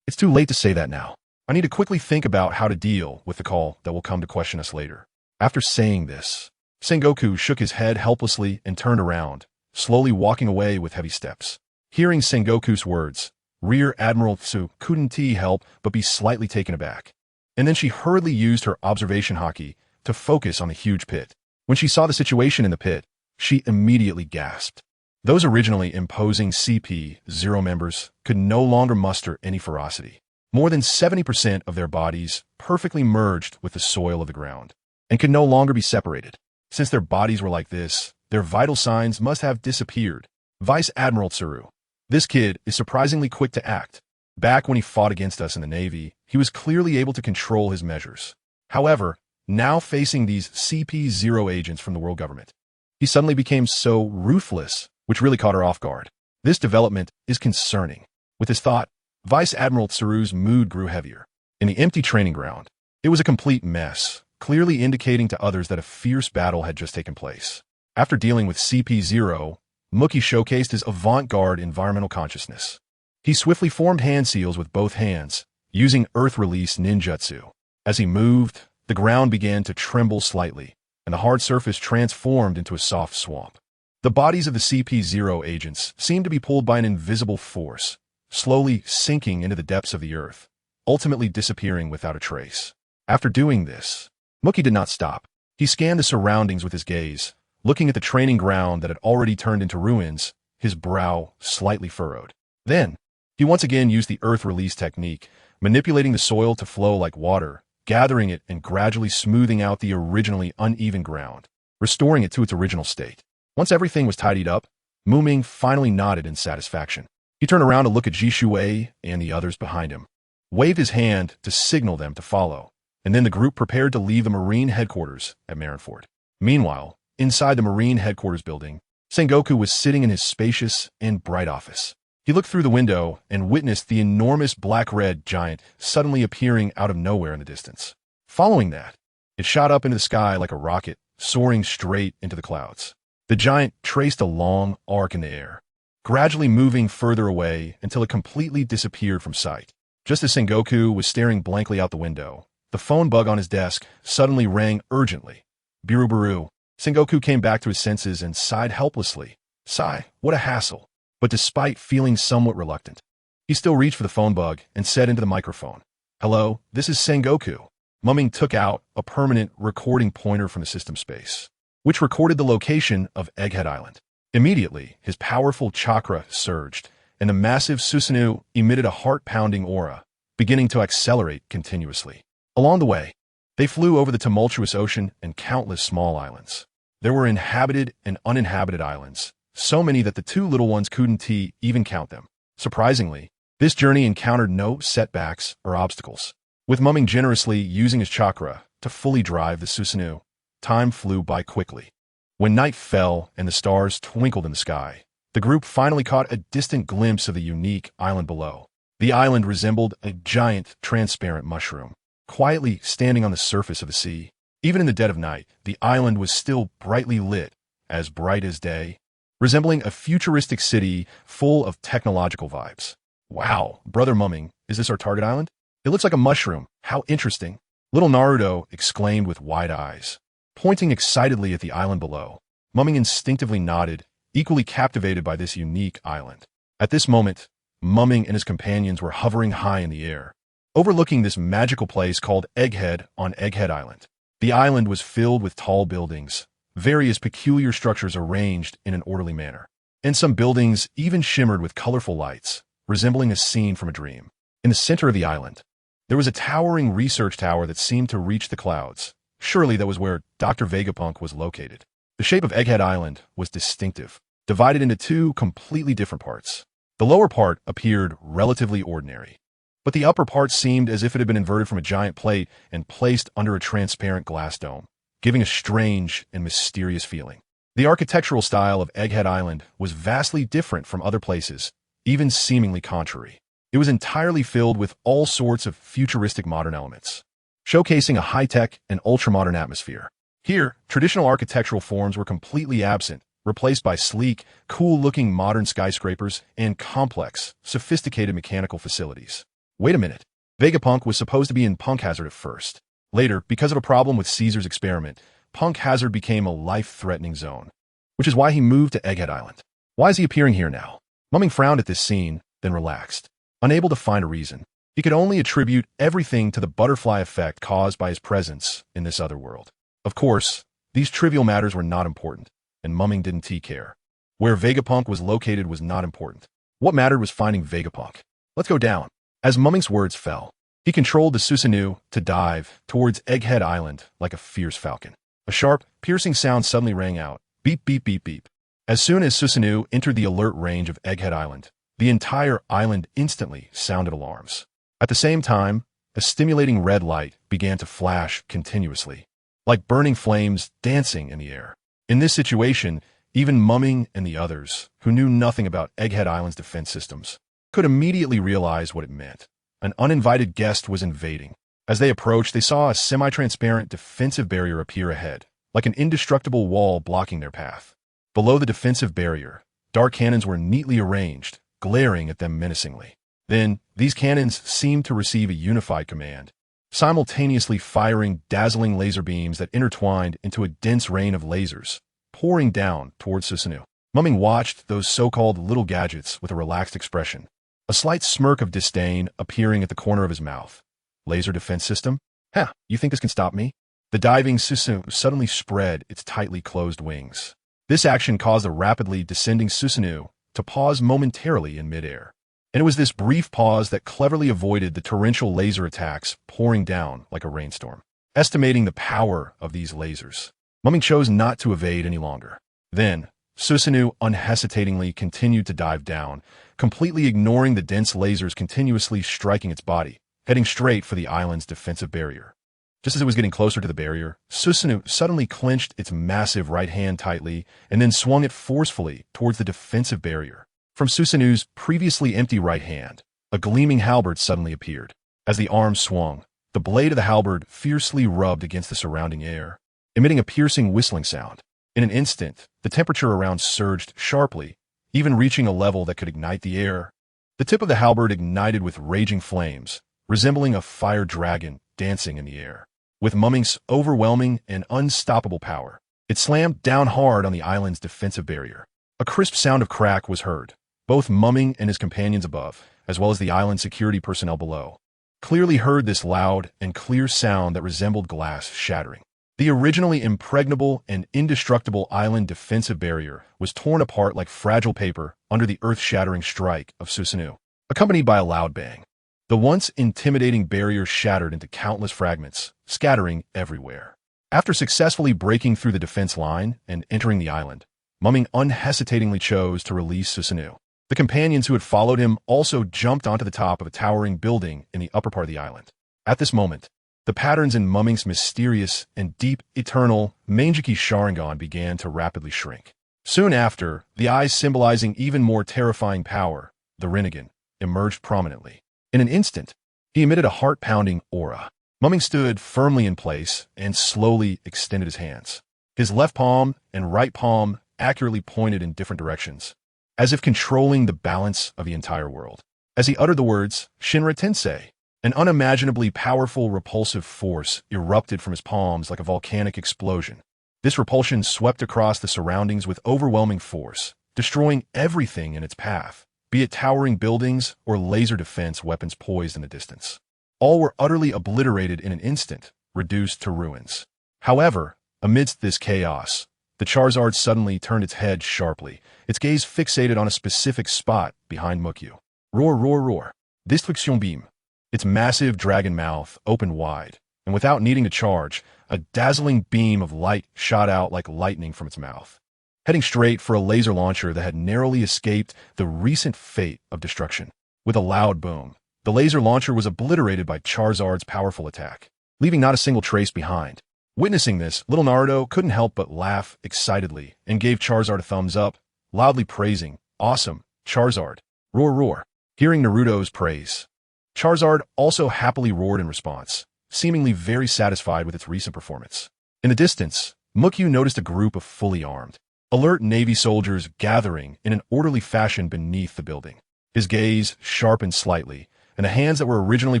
S1: it's too late to say that now. I need to quickly think about how to deal with the call that will come to question us later. After saying this, Sengoku shook his head helplessly and turned around, slowly walking away with heavy steps. Hearing Sengoku's words, Rear Admiral Tsu couldn't help but be slightly taken aback. And then she hurriedly used her observation haki to focus on the huge pit. When she saw the situation in the pit, she immediately gasped. Those originally imposing CP0 members could no longer muster any ferocity. More than 70% of their bodies perfectly merged with the soil of the ground, and could no longer be separated. Since their bodies were like this, their vital signs must have disappeared. Vice Admiral Tsuru. This kid is surprisingly quick to act. Back when he fought against us in the Navy, he was clearly able to control his measures. However, now facing these CP0 agents from the world government, he suddenly became so ruthless, which really caught her off guard. This development is concerning. With this thought, Vice Admiral Tsuru's mood grew heavier. In the empty training ground, it was a complete mess, clearly indicating to others that a fierce battle had just taken place. After dealing with CP0, Mookie showcased his avant-garde environmental consciousness. He swiftly formed hand seals with both hands, using earth-release ninjutsu. As he moved, the ground began to tremble slightly, and the hard surface transformed into a soft swamp. The bodies of the CP0 agents seemed to be pulled by an invisible force, slowly sinking into the depths of the earth, ultimately disappearing without a trace. After doing this, Mookie did not stop. He scanned the surroundings with his gaze, looking at the training ground that had already turned into ruins, his brow slightly furrowed. Then, he once again used the earth release technique, manipulating the soil to flow like water, gathering it and gradually smoothing out the originally uneven ground, restoring it to its original state. Once everything was tidied up, Ming finally nodded in satisfaction. He turned around to look at Shisui and the others behind him, waved his hand to signal them to follow, and then the group prepared to leave the Marine headquarters at Marineford. Meanwhile, inside the Marine headquarters building, Sengoku was sitting in his spacious and bright office. He looked through the window and witnessed the enormous black-red giant suddenly appearing out of nowhere in the distance. Following that, it shot up into the sky like a rocket, soaring straight into the clouds. The giant traced a long arc in the air, gradually moving further away until it completely disappeared from sight. Just as Sengoku was staring blankly out the window, the phone bug on his desk suddenly rang urgently. Biru. Sengoku came back to his senses and sighed helplessly. Sigh, what a hassle. But despite feeling somewhat reluctant, he still reached for the phone bug and said into the microphone, "Hello, this is Sengoku." Ming took out a permanent recording pointer from the system space, which recorded the location of Egghead Island. Immediately, his powerful chakra surged, and the massive Susanoo emitted a heart-pounding aura, beginning to accelerate continuously. Along the way, they flew over the tumultuous ocean and countless small islands. There were inhabited and uninhabited islands, so many that the two little ones couldn't even count them. Surprisingly, this journey encountered no setbacks or obstacles. With Ming generously using his chakra to fully drive the Susanoo, time flew by quickly. When night fell and the stars twinkled in the sky, the group finally caught a distant glimpse of the unique island below. The island resembled a giant, transparent mushroom, quietly standing on the surface of the sea. Even in the dead of night, the island was still brightly lit, as bright as day, resembling a futuristic city full of technological vibes. Wow, Brother Ming, is this our target island? It looks like a mushroom. How interesting. Little Naruto exclaimed with wide eyes, pointing excitedly at the island below. Ming instinctively nodded, equally captivated by this unique island. At this moment, Ming and his companions were hovering high in the air, overlooking this magical place called Egghead on Egghead Island. The island was filled with tall buildings, various peculiar structures arranged in an orderly manner, and some buildings even shimmered with colorful lights, resembling a scene from a dream. In the center of the island, there was a towering research tower that seemed to reach the clouds. Surely that was where Dr. Vegapunk was located. The shape of Egghead Island was distinctive, divided into two completely different parts. The lower part appeared relatively ordinary, but the upper part seemed as if it had been inverted from a giant plate and placed under a transparent glass dome, giving a strange and mysterious feeling. The architectural style of Egghead Island was vastly different from other places, even seemingly contrary. It was entirely filled with all sorts of futuristic modern elements, showcasing a high-tech and ultra-modern atmosphere. Here, traditional architectural forms were completely absent, replaced by sleek, cool-looking modern skyscrapers and complex, sophisticated mechanical facilities. Wait a minute. Vegapunk was supposed to be in Punk Hazard at first. Later, because of a problem with Caesar's experiment, Punk Hazard became a life-threatening zone, which is why he moved to Egghead Island. Why is he appearing here now? Ming frowned at this scene, then relaxed. Unable to find a reason, he could only attribute everything to the butterfly effect caused by his presence in this other world. Of course, these trivial matters were not important, and Ming didn't care. Where Vegapunk was located was not important. What mattered was finding Vegapunk. Let's go down. As Ming's words fell, he controlled the Susanoo to dive towards Egghead Island like a fierce falcon. A sharp, piercing sound suddenly rang out. Beep, beep, beep, beep. As soon as Susanoo entered the alert range of Egghead Island, the entire island instantly sounded alarms. At the same time, a stimulating red light began to flash continuously, like burning flames dancing in the air. In this situation, Even Ming and the others, who knew nothing about Egghead Island's defense systems, could immediately realize what it meant. An uninvited guest was invading. As they approached, they saw a semi-transparent defensive barrier appear ahead, like an indestructible wall blocking their path. Below the defensive barrier, dark cannons were neatly arranged, glaring at them menacingly. Then, these cannons seemed to receive a unified command, simultaneously firing dazzling laser beams that intertwined into a dense rain of lasers, pouring down towards Susanoo. Ming watched those so-called little gadgets with a relaxed expression, a slight smirk of disdain appearing at the corner of his mouth. Laser defense system? Huh, you think this can stop me? The diving Susanoo suddenly spread its tightly closed wings. This action caused a rapidly descending Susanoo to pause momentarily in midair. And it was this brief pause that cleverly avoided the torrential laser attacks pouring down like a rainstorm. Estimating the power of these lasers, Ming chose not to evade any longer. Then, Susanoo unhesitatingly continued to dive down, completely ignoring the dense lasers continuously striking its body, heading straight for the island's defensive barrier. Just as it was getting closer to the barrier, Susanoo suddenly clenched its massive right hand tightly and then swung it forcefully towards the defensive barrier. From Susanoo's previously empty right hand, a gleaming halberd suddenly appeared. As the arm swung, the blade of the halberd fiercely rubbed against the surrounding air, emitting a piercing whistling sound. In an instant, the temperature around surged sharply, even reaching a level that could ignite the air. The tip of the halberd ignited with raging flames, resembling a fire dragon dancing in the air. With Ming's overwhelming and unstoppable power, it slammed down hard on the island's defensive barrier. A crisp sound of crack was heard. Both Ming and his companions above, as well as the island security personnel below, clearly heard this loud and clear sound that resembled glass shattering. The originally impregnable and indestructible island defensive barrier was torn apart like fragile paper under the earth-shattering strike of Susanoo, accompanied by a loud bang. The once intimidating barrier shattered into countless fragments, scattering everywhere. After successfully breaking through the defense line and entering the island, Ming unhesitatingly chose to release Susanoo. The companions who had followed him also jumped onto the top of a towering building in the upper part of the island. At this moment, the patterns in Ming's mysterious and deep, eternal Mangekyō Sharingan began to rapidly shrink. Soon after, the eyes symbolizing even more terrifying power, the Rinnegan, emerged prominently. In an instant, he emitted a heart-pounding aura. Ming stood firmly in place and slowly extended his hands. His left palm and right palm accurately pointed in different directions, as if controlling the balance of the entire world. As he uttered the words, Shinra Tensei, an unimaginably powerful repulsive force erupted from his palms like a volcanic explosion. This repulsion swept across the surroundings with overwhelming force, destroying everything in its path, be it towering buildings or laser defense weapons poised in the distance. All were utterly obliterated in an instant, reduced to ruins. However, amidst this chaos, the Charizard suddenly turned its head sharply, its gaze fixated on a specific spot behind Mangekyō. Roar, roar, roar. Destruction beam. Its massive dragon mouth opened wide, and without needing to charge, a dazzling beam of light shot out like lightning from its mouth, heading straight for a laser launcher that had narrowly escaped the recent fate of destruction. With a loud boom, the laser launcher was obliterated by Charizard's powerful attack, leaving not a single trace behind. Witnessing this, little Naruto couldn't help but laugh excitedly and gave Charizard a thumbs up, loudly praising, "Awesome, Charizard. Roar, roar." Hearing Naruto's praise, Charizard also happily roared in response, seemingly very satisfied with its recent performance. In the distance, Mangekyō noticed a group of fully armed, alert Navy soldiers gathering in an orderly fashion beneath the building. His gaze sharpened slightly, and the hands that were originally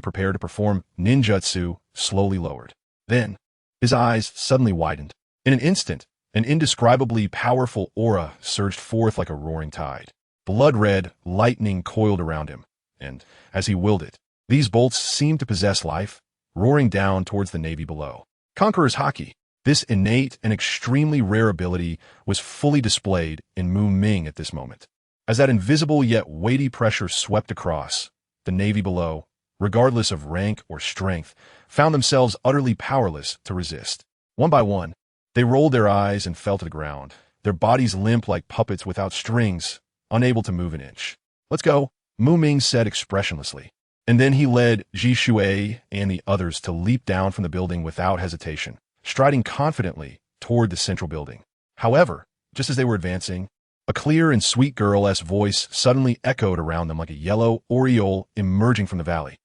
S1: prepared to perform ninjutsu slowly lowered. Then, his eyes suddenly widened. In an instant, an indescribably powerful aura surged forth like a roaring tide. Blood-red lightning coiled around him, and, as he willed it, these bolts seemed to possess life, roaring down towards the navy below. Conqueror's Haki. This innate and extremely rare ability was fully displayed in Ming at this moment. As that invisible yet weighty pressure swept across, the navy below, regardless of rank or strength, found themselves utterly powerless to resist. One by one, they rolled their eyes and fell to the ground, their bodies limp like puppets without strings, unable to move an inch. "Let's go," Ming said expressionlessly. And then he led Shisui and the others to leap down from the building without hesitation, striding confidently toward the central building. However, just as they were advancing, a clear and sweet girl's voice suddenly echoed around them like a yellow aureole emerging from the valley.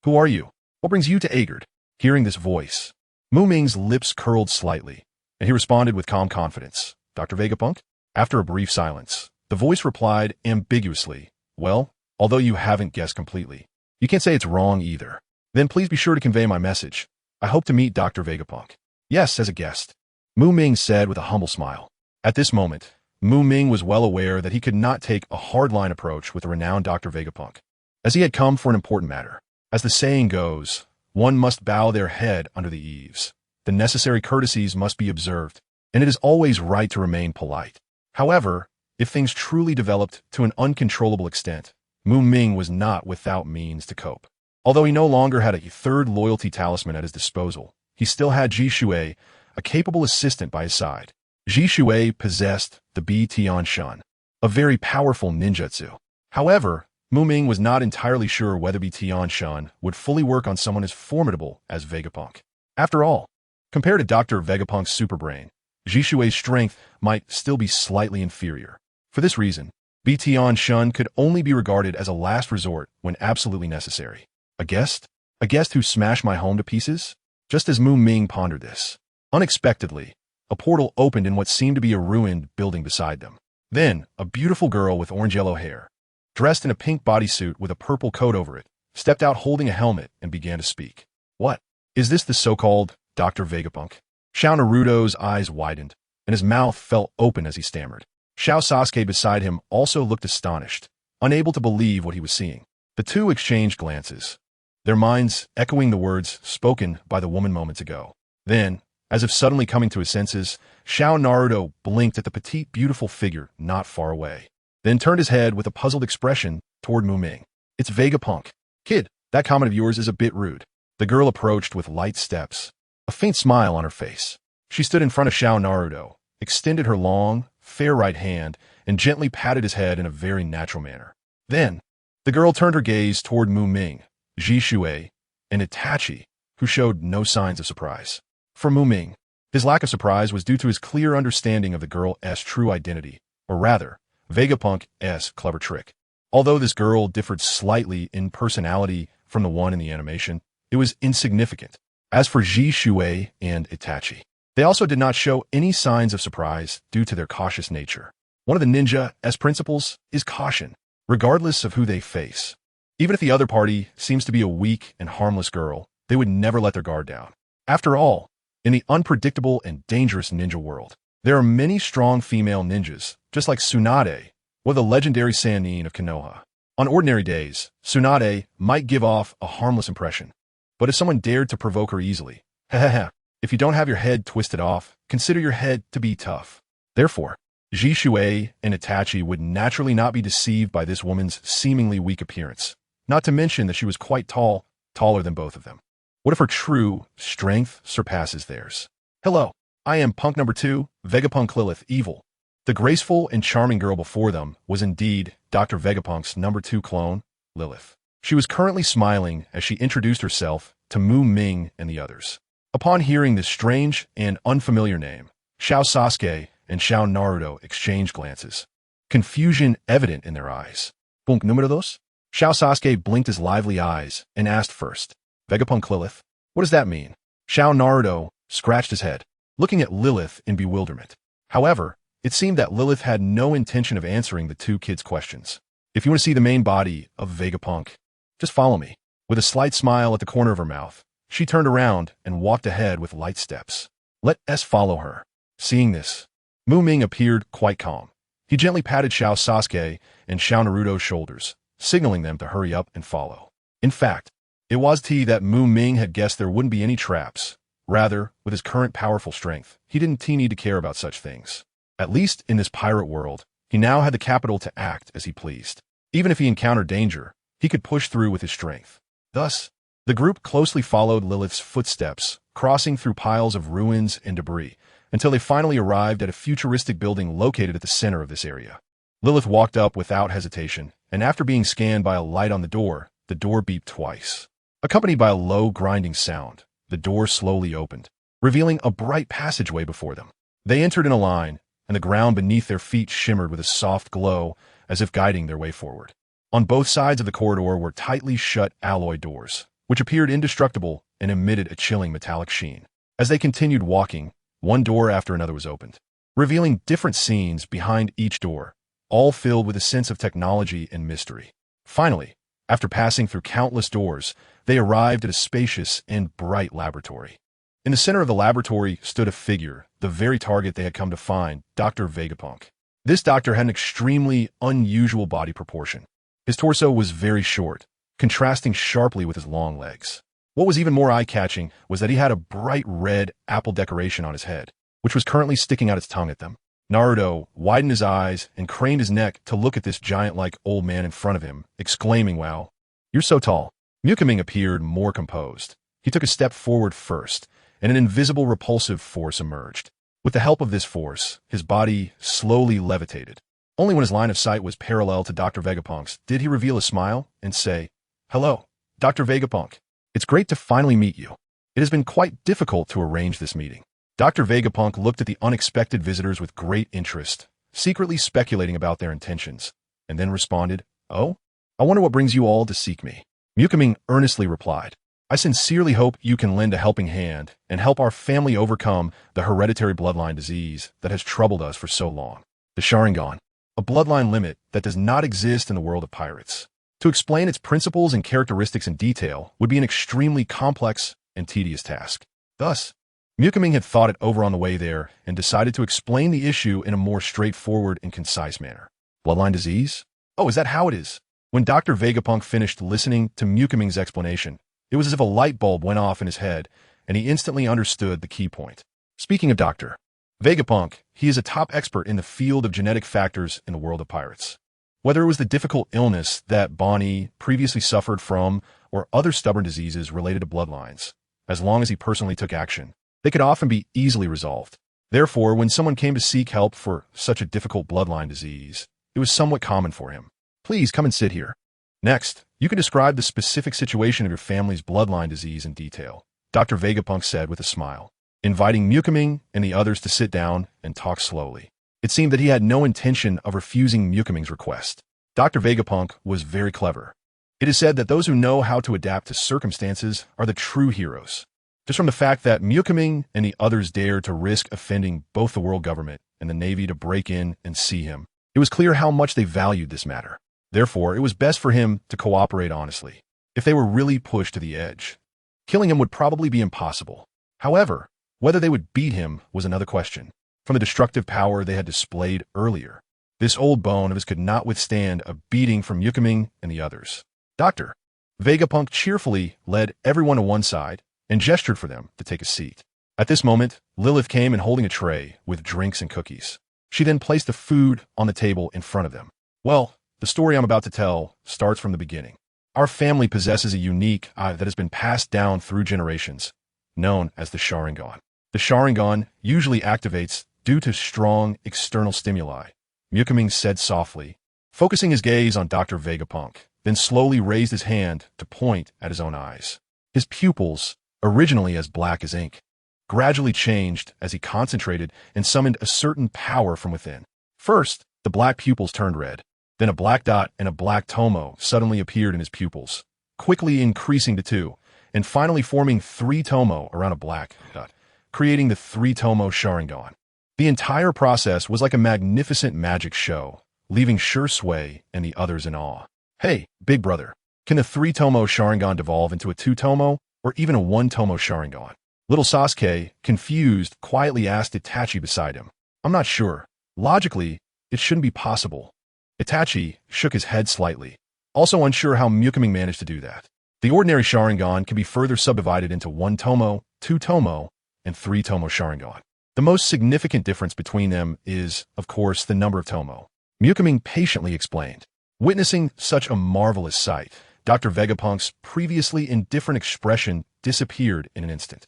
S1: "Who are you? What brings you to Egghead?" Hearing this voice, Ming's lips curled slightly, and he responded with calm confidence. "Dr. Vegapunk?" After a brief silence, the voice replied ambiguously, "Well, although you haven't guessed completely, you can't say it's wrong either. Then please be sure to convey my message. I hope to meet Dr. Vegapunk." "Yes, as a guest," Ming said with a humble smile. At this moment, Ming was well aware that he could not take a hardline approach with the renowned Dr. Vegapunk, as he had come for an important matter. As the saying goes, one must bow their head under the eaves. The necessary courtesies must be observed, and it is always right to remain polite. However, if things truly developed to an uncontrollable extent, Ming was not without means to cope. Although he no longer had a third loyalty talisman at his disposal, he still had Shisui, a capable assistant by his side. Shisui possessed the Tian Shun, a very powerful ninjutsu. However, Ming was not entirely sure whether Tian Shun would fully work on someone as formidable as Vegapunk. After all, compared to Dr. Vegapunk's superbrain, Jisui's strength might still be slightly inferior. For this reason, Tian Shun could only be regarded as a last resort when absolutely necessary. A guest? A guest who smashed my home to pieces? Just as Ming pondered this, unexpectedly, a portal opened in what seemed to be a ruined building beside them. Then, a beautiful girl with orange-yellow hair, dressed in a pink bodysuit with a purple coat over it, stepped out holding a helmet and began to speak. "What? Is this the so-called Dr. Vegapunk?" Xiao Naruto's eyes widened, and his mouth fell open as he stammered. Xiao Sasuke beside him also looked astonished, unable to believe what he was seeing. The two exchanged glances, their minds echoing the words spoken by the woman moments ago. Then, as if suddenly coming to his senses, Xiao Naruto blinked at the petite, beautiful figure not far away, then turned his head with a puzzled expression toward Ming. "It's Vegapunk. Kid, that comment of yours is a bit rude." The girl approached with light steps, a faint smile on her face. She stood in front of Xiao Naruto, extended her long, fair right hand, and gently patted his head in a very natural manner. Then, the girl turned her gaze toward Ming, Shisui, and Itachi, who showed no signs of surprise. For Ming, his lack of surprise was due to his clear understanding of the girl's true identity, or rather, Vegapunk's clever trick. Although this girl differed slightly in personality from the one in the animation, it was insignificant. As for Shisui and Itachi, they also did not show any signs of surprise due to their cautious nature. One of the ninja's principles is caution, regardless of who they face. Even if the other party seems to be a weak and harmless girl, they would never let their guard down. After all, in the unpredictable and dangerous ninja world, there are many strong female ninjas, just like Tsunade, or the legendary Sannin of Konoha. On ordinary days, Tsunade might give off a harmless impression, but if someone dared to provoke her easily, if you don't have your head twisted off, consider your head to be tough. Therefore, Shisui and Itachi would naturally not be deceived by this woman's seemingly weak appearance, not to mention that she was quite tall, taller than both of them. What if her true strength surpasses theirs? "Hello, I am Punk number 2, Vegapunk Lilith Evil." The graceful and charming girl before them was indeed Dr. Vegapunk's number 2 clone, Lilith. She was currently smiling as she introduced herself to Ming and the others. Upon hearing this strange and unfamiliar name, Xiao Sasuke and Xiao Naruto exchanged glances, confusion evident in their eyes. "Punk número 2? Xiao Sasuke blinked his lively eyes and asked first, "Vegapunk Lilith? What does that mean?" Xiao Naruto scratched his head, looking at Lilith in bewilderment. However, it seemed that Lilith had no intention of answering the two kids' questions. "If you want to see the main body of Vegapunk, just follow me." With a slight smile at the corner of her mouth, she turned around and walked ahead with light steps. "Let us follow her." Seeing this, Ming appeared quite calm. He gently patted Xiao Sasuke and Xiao Naruto's shoulders, signaling them to hurry up and follow. In fact, it was that Ming had guessed there wouldn't be any traps. Rather, with his current powerful strength, he didn't need to care about such things. At least in this pirate world, he now had the capital to act as he pleased. Even if he encountered danger, he could push through with his strength. Thus, the group closely followed Lilith's footsteps, crossing through piles of ruins and debris, until they finally arrived at a futuristic building located at the center of this area. Lilith walked up without hesitation, and after being scanned by a light on the door beeped twice. Accompanied by a low grinding sound, the door slowly opened, revealing a bright passageway before them. They entered in a line, and the ground beneath their feet shimmered with a soft glow as if guiding their way forward. On both sides of the corridor were tightly shut alloy doors, which appeared indestructible and emitted a chilling metallic sheen. As they continued walking, one door after another was opened, revealing different scenes behind each door, all filled with a sense of technology and mystery. Finally, after passing through countless doors, they arrived at a spacious and bright laboratory. In the center of the laboratory stood a figure, the very target they had come to find, Dr. Vegapunk. This doctor had an extremely unusual body proportion. His torso was very short, contrasting sharply with his long legs. What was even more eye-catching was that he had a bright red apple decoration on his head, which was currently sticking out its tongue at them. Naruto widened his eyes and craned his neck to look at this giant-like old man in front of him, exclaiming, "Wow, you're so tall." Ming appeared more composed. He took a step forward first, and an invisible repulsive force emerged. With the help of this force, his body slowly levitated. Only when his line of sight was parallel to Dr. Vegapunk's did he reveal a smile and say, "Hello, Dr. Vegapunk. It's great to finally meet you. It has been quite difficult to arrange this meeting." Dr. Vegapunk looked at the unexpected visitors with great interest, secretly speculating about their intentions, and then responded, "Oh, I wonder what brings you all to seek me." Ming earnestly replied, "I sincerely hope you can lend a helping hand and help our family overcome the hereditary bloodline disease that has troubled us for so long. The Sharingan, a bloodline limit that does not exist in the world of pirates. To explain its principles and characteristics in detail would be an extremely complex and tedious task." Thus, Ming had thought it over on the way there and decided to explain the issue in a more straightforward and concise manner. Bloodline disease? Oh, is that how it is? When Dr. Vegapunk finished listening to Ming's explanation, it was as if a light bulb went off in his head, and he instantly understood the key point. Speaking of Dr. Vegapunk, he is a top expert in the field of genetic factors in the world of pirates. Whether it was the difficult illness that Bonnie previously suffered from or other stubborn diseases related to bloodlines, as long as he personally took action, they could often be easily resolved. Therefore, when someone came to seek help for such a difficult bloodline disease, it was somewhat common for him. "Please come and sit here. Next, you can describe the specific situation of your family's bloodline disease in detail," Dr. Vegapunk said with a smile, inviting Ming and the others to sit down and talk slowly. It seemed that he had no intention of refusing Ming's request. Dr. Vegapunk was very clever. It is said that those who know how to adapt to circumstances are the true heroes. Just from the fact that Ming and the others dared to risk offending both the world government and the Navy to break in and see him, it was clear how much they valued this matter. Therefore, it was best for him to cooperate honestly. If they were really pushed to the edge, killing him would probably be impossible. However, whether they would beat him was another question. From the destructive power they had displayed earlier, this old bone of his could not withstand a beating from Ming and the others. Dr. Vegapunk cheerfully led everyone to one side and gestured for them to take a seat. At this moment, Lilith came in holding a tray with drinks and cookies. She then placed the food on the table in front of them. "Well, the story I'm about to tell starts from the beginning. Our family possesses a unique eye that has been passed down through generations, known as the Sharingan. The Sharingan usually activates due to strong external stimuli," Ming said softly, focusing his gaze on Dr. Vegapunk, then slowly raised his hand to point at his own eyes. His pupils, originally as black as ink, gradually changed as he concentrated and summoned a certain power from within. First, the black pupils turned red. Then a black dot and a black tomo suddenly appeared in his pupils, quickly increasing to 2, and finally forming 3 tomo around a black dot, creating the 3 tomo Sharingan. The entire process was like a magnificent magic show, leaving Shisui and the others in awe. "Hey, big brother, can the 3 tomo Sharingan devolve into a 2 tomo or even a 1 tomo Sharingan?" Little Sasuke, confused, quietly asked Itachi beside him. "I'm not sure. Logically, it shouldn't be possible." Itachi shook his head slightly, also unsure how Ming managed to do that. The ordinary Sharingan can be further subdivided into 1 tomo, 2 tomo, and 3 tomo Sharingan. The most significant difference between them is, of course, the number of tomo, Ming patiently explained. Witnessing such a marvelous sight, Dr. Vegapunk's previously indifferent expression disappeared in an instant,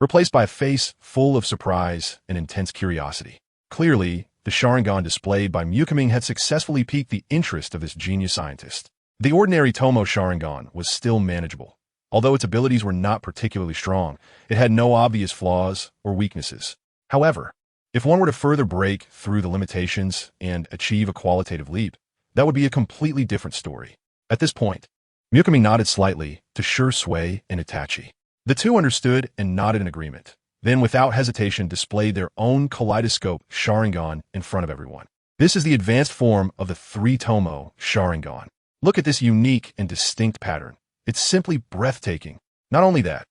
S1: replaced by a face full of surprise and intense curiosity. Clearly, the Sharingan displayed by Ming had successfully piqued the interest of this genius scientist. The ordinary Tomo Sharingan was still manageable. Although its abilities were not particularly strong, it had no obvious flaws or weaknesses. However, If one were to further break through the limitations and achieve a qualitative leap, that would be a completely different story. At this point, Ming nodded slightly to Shisui and Itachi. The two understood and nodded in agreement, then without hesitation displayed their own kaleidoscope Sharingan in front of everyone. This is the advanced form of the three-tomo Sharingan. Look at this unique and distinct pattern. It's simply breathtaking. Not only that,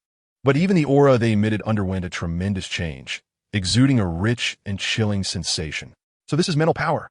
S1: but even the aura they emitted underwent a tremendous change, exuding a rich and chilling sensation. So this is mental power.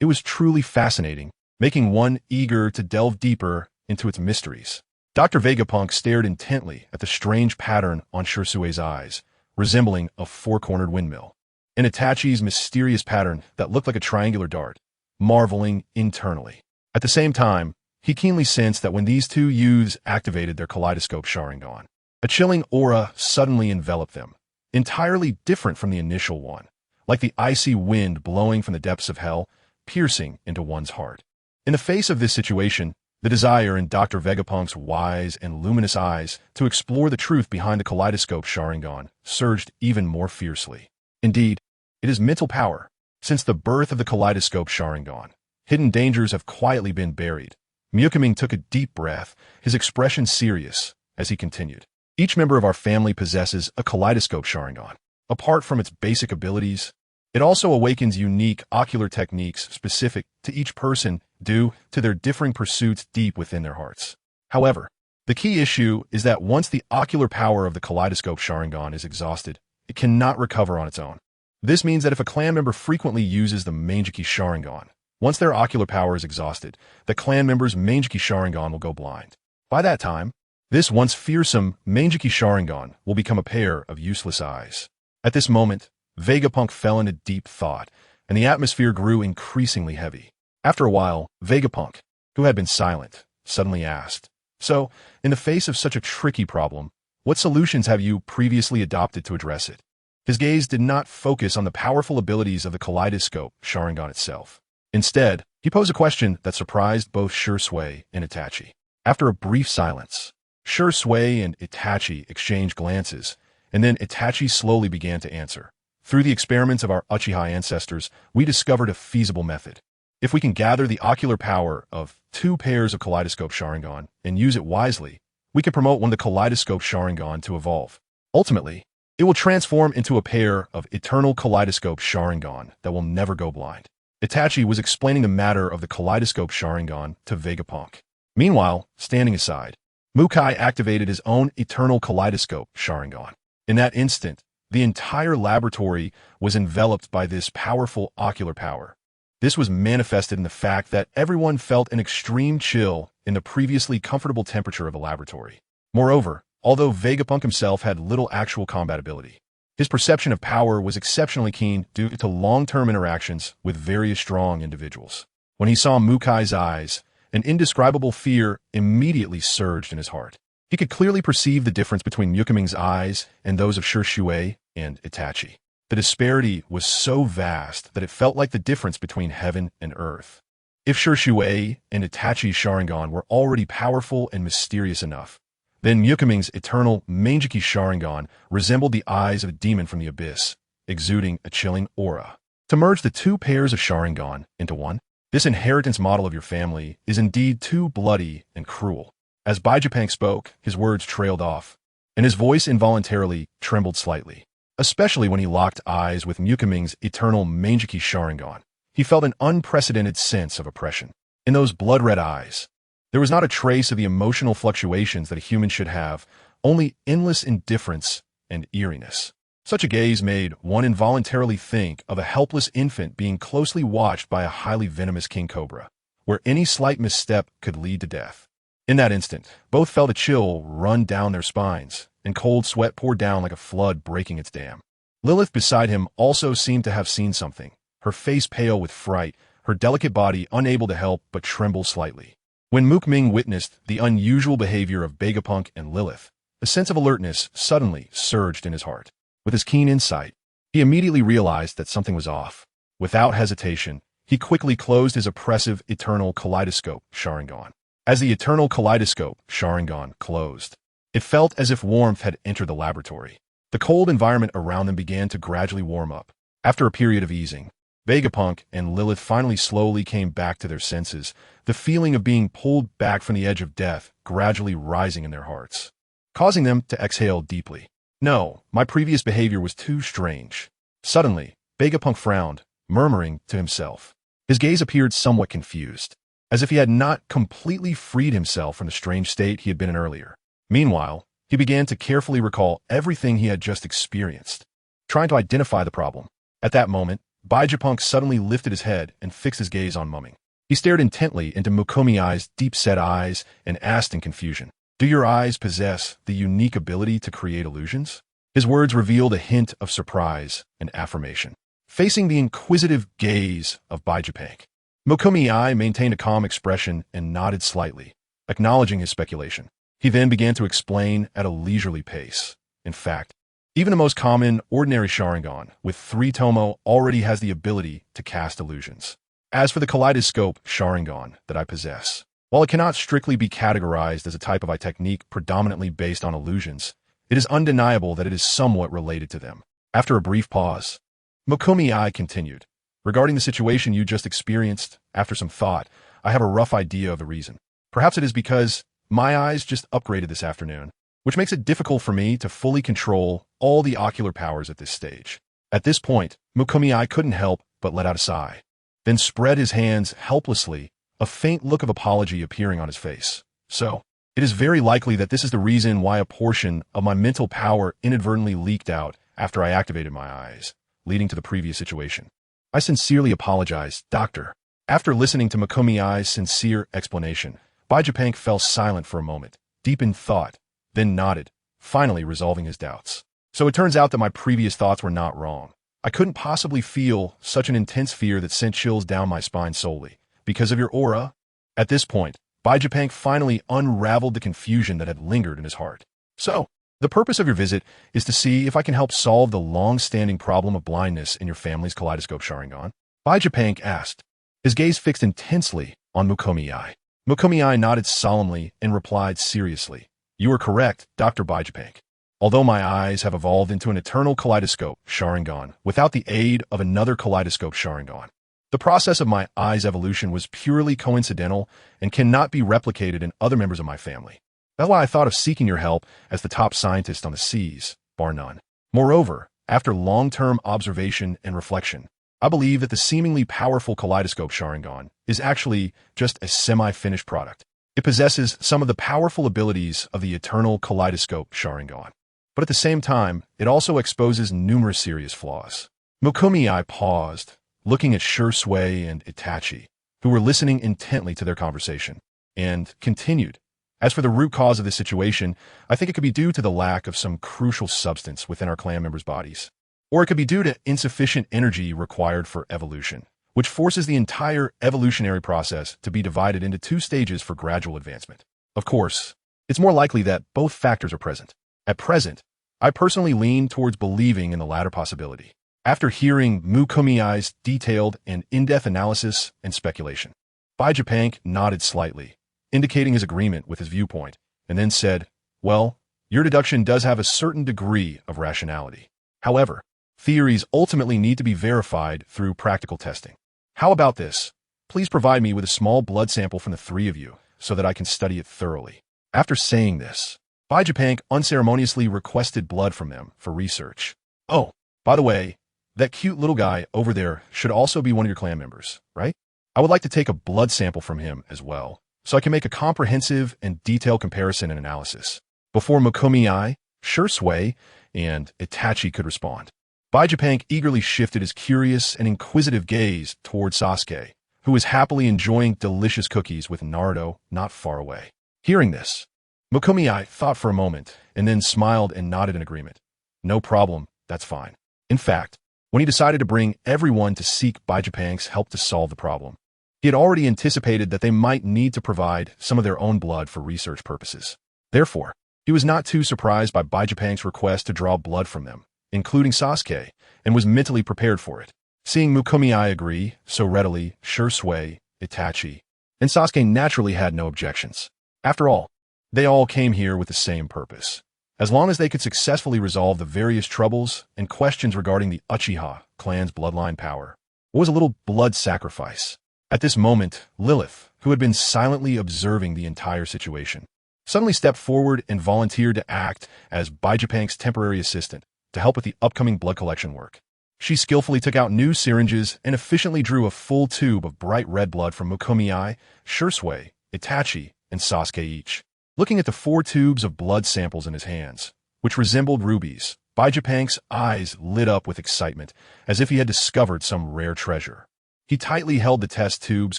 S1: It was truly fascinating, making one eager to delve deeper into its mysteries. Dr. Vegapunk stared intently at the strange pattern on Shisui's eyes, resembling a four-cornered windmill, and Itachi's mysterious pattern that looked like a triangular dart, marveling internally. At the same time, he keenly sensed that when these two youths activated their kaleidoscope Sharingan, a chilling aura suddenly enveloped them, entirely different from the initial one, like the icy wind blowing from the depths of hell, piercing into one's heart. In the face of this situation, the desire in Dr. Vegapunk's wise and luminous eyes to explore the truth behind the kaleidoscope Sharingan surged even more fiercely. Indeed, it is mental power. Since the birth of the kaleidoscope Sharingan, hidden dangers have quietly been buried. Ming took a deep breath, his expression serious, as he continued. Each member of our family possesses a kaleidoscope Sharingan. Apart from its basic abilities, it also awakens unique ocular techniques specific to each person due to their differing pursuits deep within their hearts. However, the key issue is that once the ocular power of the kaleidoscope Sharingan is exhausted, it cannot recover on its own. This means that if a clan member frequently uses the Mangekyō Sharingan, once their ocular power is exhausted, the clan member's Mangekyō Sharingan will go blind. By that time, this once fearsome Mangekyō Sharingan will become a pair of useless eyes. At this moment, Vegapunk fell into deep thought, and the atmosphere grew increasingly heavy. After a while, Vegapunk, who had been silent, suddenly asked, "So, in the face of such a tricky problem, what solutions have you previously adopted to address it?" His gaze did not focus on the powerful abilities of the kaleidoscope Sharingan itself. Instead, he posed a question that surprised both Shisui and Itachi. After a brief silence, Shisui and Itachi exchanged glances, and then Itachi slowly began to answer. Through the experiments of our Uchiha ancestors, we discovered a feasible method. If we can gather the ocular power of two pairs of kaleidoscope Sharingan and use it wisely, we can promote one of the kaleidoscope Sharingan to evolve. Ultimately, it will transform into a pair of eternal kaleidoscope Sharingan that will never go blind. Itachi was explaining the matter of the kaleidoscope Sharingan to Vegapunk. Meanwhile, standing aside, Mukai activated his own eternal kaleidoscope Sharingan. In that instant, the entire laboratory was enveloped by this powerful ocular power. This was manifested in the fact that everyone felt an extreme chill in the previously comfortable temperature of the laboratory. Moreover, although Vegapunk himself had little actual combat ability, his perception of power was exceptionally keen due to long-term interactions with various strong individuals. When he saw Mukai's eyes, an indescribable fear immediately surged in his heart. He could clearly perceive the difference between Ming's eyes and those of Shisui and Itachi. The disparity was so vast that it felt like the difference between heaven and earth. If Shisui and Itachi's Sharingan were already powerful and mysterious enough, then Ming's eternal Mangekyō Sharingan resembled the eyes of a demon from the abyss, exuding a chilling aura. To merge the two pairs of Sharingan into one, this inheritance model of your family is indeed too bloody and cruel. As Vegapunk spoke, his words trailed off, and his voice involuntarily trembled slightly. Especially when he locked eyes with Ming's eternal Mangekyō Sharingan, he felt an unprecedented sense of oppression. In those blood-red eyes, there was not a trace of the emotional fluctuations that a human should have, only endless indifference and eeriness. Such a gaze made one involuntarily think of a helpless infant being closely watched by a highly venomous king cobra, where any slight misstep could lead to death. In that instant, both felt a chill run down their spines, and cold sweat poured down like a flood breaking its dam. Lilith beside him also seemed to have seen something, her face pale with fright, her delicate body unable to help but tremble slightly. When Ming witnessed the unusual behavior of Vegapunk and Lilith, a sense of alertness suddenly surged in his heart. With his keen insight, he immediately realized that something was off. Without hesitation, he quickly closed his oppressive eternal kaleidoscope Sharingan. As the eternal kaleidoscope Sharingan closed, it felt as if warmth had entered the laboratory. The cold environment around them began to gradually warm up. After a period of easing, Vegapunk and Lilith finally slowly came back to their senses, the feeling of being pulled back from the edge of death gradually rising in their hearts, causing them to exhale deeply. No, my previous behavior was too strange. Suddenly, Vegapunk frowned, murmuring to himself. His gaze appeared somewhat confused, as if he had not completely freed himself from the strange state he had been in earlier. Meanwhile, he began to carefully recall everything he had just experienced, trying to identify the problem. At that moment, Vegapunk suddenly lifted his head and fixed his gaze on Ming. He stared intently into Mukomiai's deep-set eyes and asked in confusion, "Do your eyes possess the unique ability to create illusions?" His words revealed a hint of surprise and affirmation. Facing the inquisitive gaze of Vegapunk, Mukomiai maintained a calm expression and nodded slightly, acknowledging his speculation. He then began to explain at a leisurely pace. In fact, even the most common, ordinary Sharingan with 3 Tomo already has the ability to cast illusions. As for the kaleidoscope Sharingan that I possess, while it cannot strictly be categorized as a type of eye technique predominantly based on illusions, it is undeniable that it is somewhat related to them. After a brief pause, Mukomiai continued, "Regarding the situation you just experienced, after some thought, I have a rough idea of the reason. Perhaps it is because my eyes just upgraded this afternoon, which makes it difficult for me to fully control all the ocular powers at this stage." At this point, Mukomiai couldn't help but let out a sigh, then spread his hands helplessly, a faint look of apology appearing on his face. "So, it is very likely that this is the reason why a portion of my mental power inadvertently leaked out after I activated my eyes, leading to the previous situation. I sincerely apologize, Doctor." After listening to Mukomiai's sincere explanation, Vegapunk fell silent for a moment, deep in thought, then nodded, finally resolving his doubts. "So it turns out that my previous thoughts were not wrong. I couldn't possibly feel such an intense fear that sent chills down my spine solely because of your aura." At this point, Vegapunk finally unraveled the confusion that had lingered in his heart. "So, the purpose of your visit is to see if I can help solve the long-standing problem of blindness in your family's kaleidoscope Sharingan?" Vegapunk asked, his gaze fixed intensely on Mukomiai. Mukomiai nodded solemnly and replied seriously, "You are correct, Dr. Vegapunk. Although my eyes have evolved into an eternal kaleidoscope Sharingan without the aid of another kaleidoscope Sharingan, the process of my eyes' evolution was purely coincidental and cannot be replicated in other members of my family. That's why I thought of seeking your help as the top scientist on the seas, bar none. Moreover, after long-term observation and reflection, I believe that the seemingly powerful kaleidoscope Sharingan is actually just a semi-finished product. It possesses some of the powerful abilities of the eternal kaleidoscope Sharingan, but at the same time, it also exposes numerous serious flaws." Mukomiai paused, looking at Shisui and Itachi, who were listening intently to their conversation, and continued, "As for the root cause of this situation, I think it could be due to the lack of some crucial substance within our clan members' bodies. Or it could be due to insufficient energy required for evolution, which forces the entire evolutionary process to be divided into 2 stages for gradual advancement. Of course, it's more likely that both factors are present. At present, I personally lean towards believing in the latter possibility." After hearing Mukomiai's detailed and in-depth analysis and speculation, Vegapunk nodded slightly, indicating his agreement with his viewpoint, and then said, "Well, your deduction does have a certain degree of rationality. However, theories ultimately need to be verified through practical testing. How about this? Please provide me with a small blood sample from the 3 of you so that I can study it thoroughly." After saying this, Vegapunk unceremoniously requested blood from them for research. "Oh, by the way, that cute little guy over there should also be one of your clan members, right? I would like to take a blood sample from him as well, so I can make a comprehensive and detailed comparison and analysis." Before Mukomiai, Shisui, and Itachi could respond, Vegapunk eagerly shifted his curious and inquisitive gaze toward Sasuke, who was happily enjoying delicious cookies with Naruto not far away. Hearing this, Mukomiai thought for a moment and then smiled and nodded in agreement. "No problem, that's fine." In fact, when he decided to bring everyone to seek Vegapunk's help to solve the problem, he had already anticipated that they might need to provide some of their own blood for research purposes. Therefore, he was not too surprised by Vegapunk's request to draw blood from them, including Sasuke, and was mentally prepared for it. Seeing Mukomiai agree so readily, Shisui, Itachi, and Sasuke naturally had no objections. After all, they all came here with the same purpose, as long as they could successfully resolve the various troubles and questions regarding the Uchiha clan's bloodline power. It was a little blood sacrifice. At this moment, Lilith, who had been silently observing the entire situation, suddenly stepped forward and volunteered to act as Vegapunk's temporary assistant to help with the upcoming blood collection work. She skillfully took out new syringes and efficiently drew a full tube of bright red blood from Mukumii, Shisui, Itachi, and Sasuke each. Looking at the 4 tubes of blood samples in his hands, which resembled rubies, Vegapunk's eyes lit up with excitement, as if he had discovered some rare treasure. He tightly held the test tubes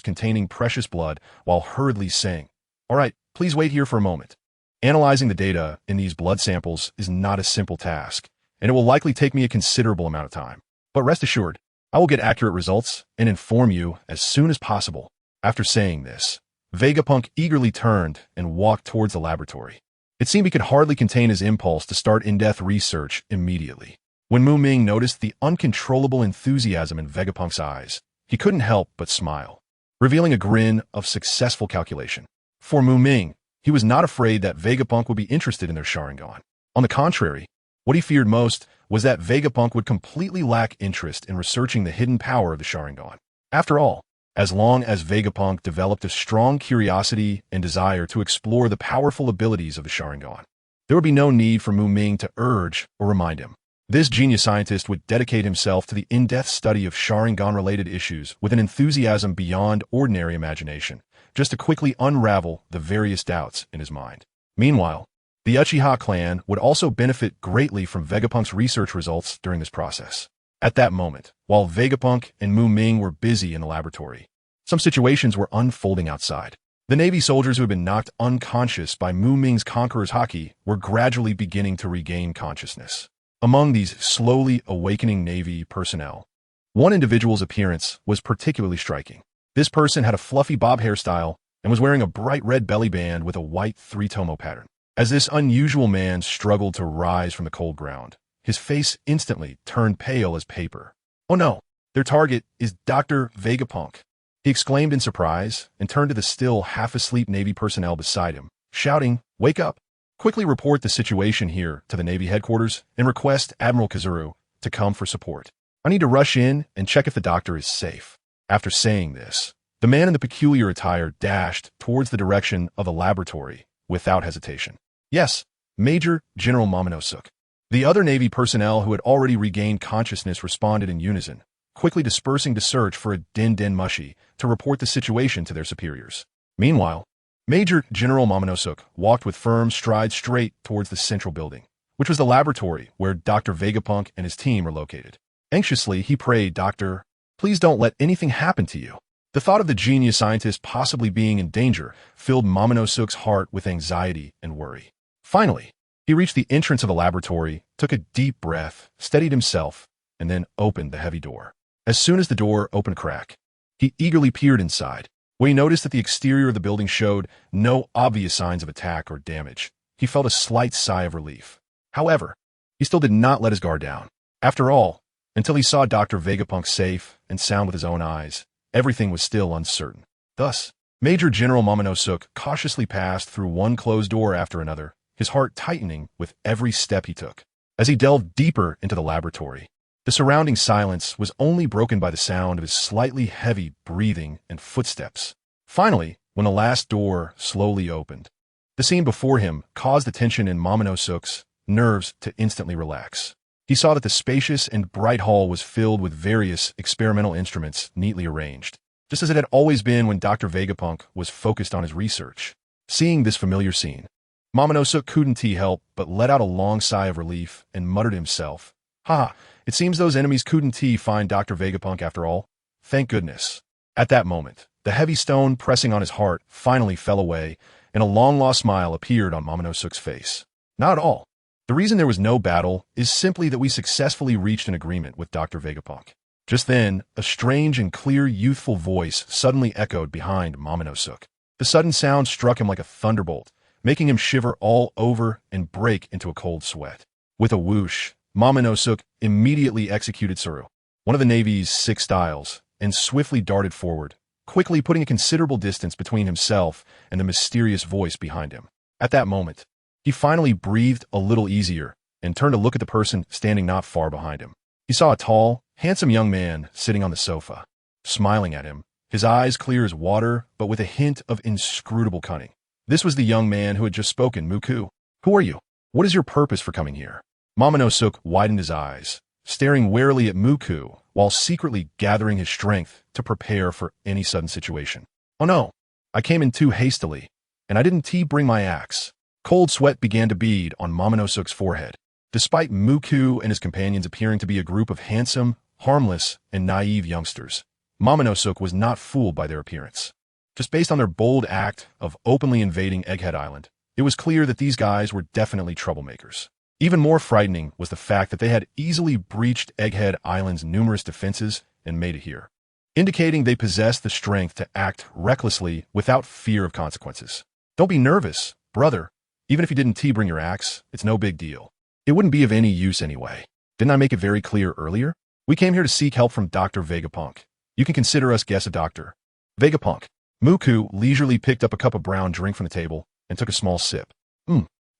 S1: containing precious blood while hurriedly saying, "All right, please wait here for a moment." Analyzing the data in these blood samples is not a simple task, and it will likely take me a considerable amount of time. But rest assured, I will get accurate results and inform you as soon as possible. After saying this, Vegapunk eagerly turned and walked towards the laboratory. It seemed he could hardly contain his impulse to start in-depth research immediately. When Ming noticed the uncontrollable enthusiasm in Vegapunk's eyes, he couldn't help but smile, revealing a grin of successful calculation. For Ming, he was not afraid that Vegapunk would be interested in their Sharingan. On the contrary, what he feared most was that Vegapunk would completely lack interest in researching the hidden power of the Sharingan. After all, as long as Vegapunk developed a strong curiosity and desire to explore the powerful abilities of the Sharingan, there would be no need for Ming to urge or remind him. This genius scientist would dedicate himself to the in-depth study of Sharingan-related issues with an enthusiasm beyond ordinary imagination, just to quickly unravel the various doubts in his mind. Meanwhile, the Uchiha clan would also benefit greatly from Vegapunk's research results during this process. At that moment, while Vegapunk and Ming were busy in the laboratory, some situations were unfolding outside. The Navy soldiers who had been knocked unconscious by Ming's conqueror's haki were gradually beginning to regain consciousness. Among these slowly awakening Navy personnel, one individual's appearance was particularly striking. This person had a fluffy bob hairstyle and was wearing a bright red belly band with a white 3-tomo pattern. As this unusual man struggled to rise from the cold ground, his face instantly turned pale as paper. "Oh no, their target is Dr. Vegapunk," he exclaimed in surprise and turned to the still half-asleep Navy personnel beside him, shouting, "Wake up! Quickly report the situation here to the Navy headquarters and request Admiral Kazuru to come for support. I need to rush in and check if the doctor is safe." After saying this, the man in the peculiar attire dashed towards the direction of the laboratory without hesitation. "Yes, Major General Momonosuke." The other Navy personnel who had already regained consciousness responded in unison, quickly dispersing to search for a Den Mushi to report the situation to their superiors. Meanwhile, Major General Momonosuke walked with firm strides straight towards the central building, which was the laboratory where Dr. Vegapunk and his team were located. Anxiously, he prayed, "Doctor, please don't let anything happen to you." The thought of the genius scientist possibly being in danger filled Momonosuke's heart with anxiety and worry. Finally, he reached the entrance of the laboratory, took a deep breath, steadied himself, and then opened the heavy door. As soon as the door opened a crack, he eagerly peered inside. When he noticed that the exterior of the building showed no obvious signs of attack or damage, he felt a slight sigh of relief. However, he still did not let his guard down. After all, until he saw Dr. Vegapunk safe and sound with his own eyes, everything was still uncertain. Thus, Major General Momonosuke cautiously passed through one closed door after another, his heart tightening with every step he took. As he delved deeper into the laboratory, the surrounding silence was only broken by the sound of his slightly heavy breathing and footsteps. Finally, when the last door slowly opened, the scene before him caused the tension in Momonosuke's nerves to instantly relax. He saw that the spacious and bright hall was filled with various experimental instruments neatly arranged, just as it had always been when Dr. Vegapunk was focused on his research. Seeing this familiar scene, Momonosuke couldn't help but let out a long sigh of relief and muttered to himself, "Ha, it seems those enemies couldn't find Dr. Vegapunk after all. Thank goodness." At that moment, the heavy stone pressing on his heart finally fell away, and a long-lost smile appeared on Momonosuke's face. "Not at all. The reason there was no battle is simply that we successfully reached an agreement with Dr. Vegapunk." Just then, a strange and clear youthful voice suddenly echoed behind Momonosuke. The sudden sound struck him like a thunderbolt, making him shiver all over and break into a cold sweat. With a whoosh, Momonosuke immediately executed Suru, one of the Navy's 6 styles, and swiftly darted forward, quickly putting a considerable distance between himself and the mysterious voice behind him. At that moment, He finally breathed a little easier and turned to look at the person standing not far behind him. He saw a tall, handsome young man sitting on the sofa, smiling at him, his eyes clear as water but with a hint of inscrutable cunning. This was the young man who had just spoken, Muku. Who are you? What is your purpose for coming here? Momonosuke widened his eyes, staring warily at Muku while secretly gathering his strength to prepare for any sudden situation. Oh no, I came in too hastily, and I didn't bring my axe. Cold sweat began to bead on Momonosuke's forehead. Despite Muku and his companions appearing to be a group of handsome, harmless, and naive youngsters, Momonosuke was not fooled by their appearance. Just based on their bold act of openly invading Egghead Island, it was clear that these guys were definitely troublemakers. Even more frightening was the fact that they had easily breached Egghead Island's numerous defenses and made it here, indicating they possessed the strength to act recklessly without fear of consequences. Don't be nervous, brother. Even if you didn't bring your axe, it's no big deal. It wouldn't be of any use anyway. Didn't I make it very clear earlier? We came here to seek help from Dr. Vegapunk. You can consider us guess a doctor. Vegapunk. Muku leisurely picked up a cup of brown drink from the table and took a small sip.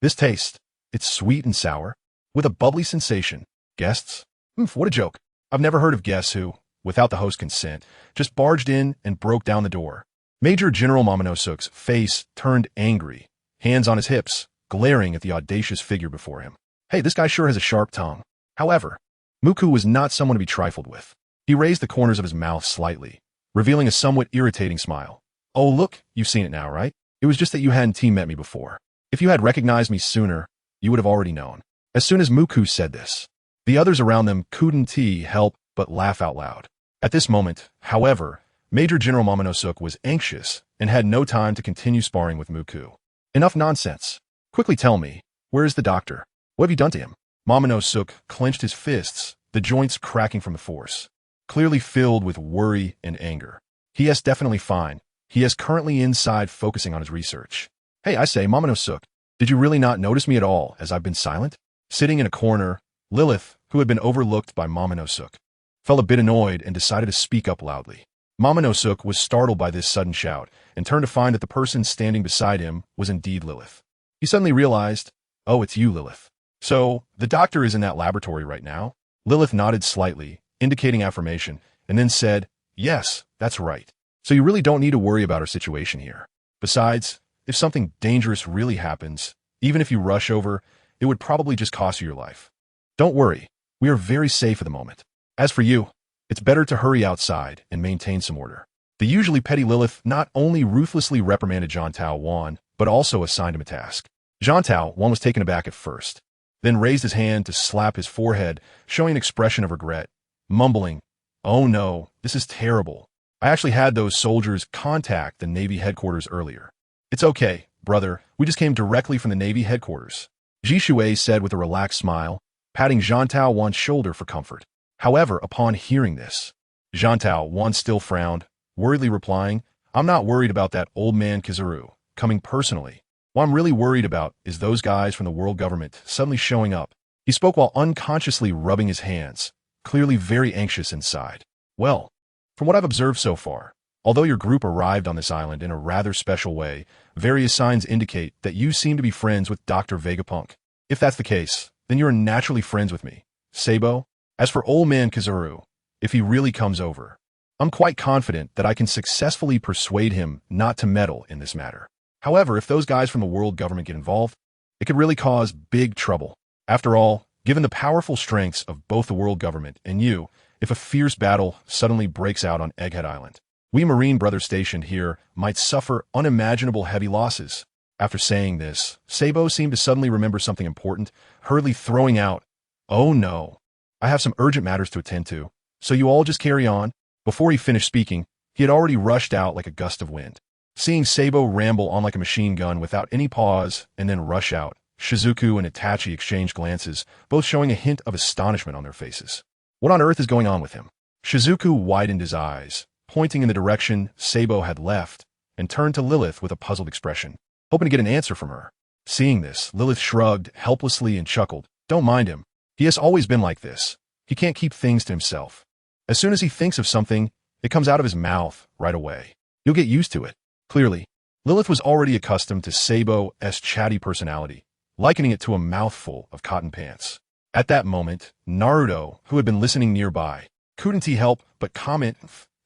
S1: This taste. It's sweet and sour, with a bubbly sensation. Guests? What a joke. I've never heard of guests who, without the host's consent, just barged in and broke down the door. Major General Momonosuke's face turned angry, hands on his hips, glaring at the audacious figure before him. Hey, this guy sure has a sharp tongue. However, Muku was not someone to be trifled with. He raised the corners of his mouth slightly, revealing a somewhat irritating smile. Oh look, you've seen it now, right? It was just that you hadn't met me before. If you had recognized me sooner, you would have already known. As soon as Muku said this, the others around them couldn't help but laugh out loud. At this moment, however, Major General Momonosuke was anxious and had no time to continue sparring with Muku. Enough nonsense. Quickly tell me, where is the doctor? What have you done to him? Momonosuke clenched his fists, the joints cracking from the force, clearly filled with worry and anger. He is definitely fine. He is currently inside focusing on his research. Hey, I say, Momonosuke, did you really not notice me at all as I've been silent? Sitting in a corner, Lilith, who had been overlooked by Momonosuke, felt a bit annoyed and decided to speak up loudly. Momonosuke was startled by this sudden shout and turned to find that the person standing beside him was indeed Lilith. He suddenly realized, oh, it's you, Lilith. So, the doctor is in that laboratory right now? Lilith nodded slightly, indicating affirmation, and then said, yes, that's right. So you really don't need to worry about our situation here. Besides, if something dangerous really happens, even if you rush over, it would probably just cost you your life. Don't worry, we are very safe at the moment. As for you, it's better to hurry outside and maintain some order. The usually petty Lilith not only ruthlessly reprimanded Zhang Wan, but also assigned him a task. Zhang Wan was taken aback at first, then raised his hand to slap his forehead, showing an expression of regret, mumbling, oh no, this is terrible. I actually had those soldiers contact the Navy headquarters earlier. It's okay, brother, we just came directly from the Navy headquarters, Shisui said with a relaxed smile, patting Zhang Wan's shoulder for comfort. However, upon hearing this, Zhang Wan still frowned, worriedly replying, I'm not worried about that old man Kizaru coming personally. What I'm really worried about is those guys from the world government suddenly showing up. He spoke while unconsciously rubbing his hands, clearly very anxious inside. Well, from what I've observed so far, although your group arrived on this island in a rather special way, various signs indicate that you seem to be friends with Dr. Vegapunk. If that's the case, then you're naturally friends with me, Sabo. As for old man Kizaru, if he really comes over, I'm quite confident that I can successfully persuade him not to meddle in this matter. However, if those guys from the world government get involved, it could really cause big trouble. After all, given the powerful strengths of both the world government and you, if a fierce battle suddenly breaks out on Egghead Island, we Marine brothers stationed here might suffer unimaginable heavy losses. After saying this, Sabo seemed to suddenly remember something important, hurriedly throwing out, oh no, I have some urgent matters to attend to, so you all just carry on. Before he finished speaking, he had already rushed out like a gust of wind. Seeing Sabo ramble on like a machine gun without any pause and then rush out, Shizuku and Itachi exchanged glances, both showing a hint of astonishment on their faces. What on earth is going on with him? Shizuku widened his eyes, pointing in the direction Sabo had left, and turned to Lilith with a puzzled expression, hoping to get an answer from her. Seeing this, Lilith shrugged helplessly and chuckled. Don't mind him. He has always been like this. He can't keep things to himself. As soon as he thinks of something, it comes out of his mouth right away. You'll get used to it. Clearly, Lilith was already accustomed to Sabo's chatty personality, likening it to a mouthful of cotton pants. At that moment, Naruto, who had been listening nearby, couldn't he help but comment,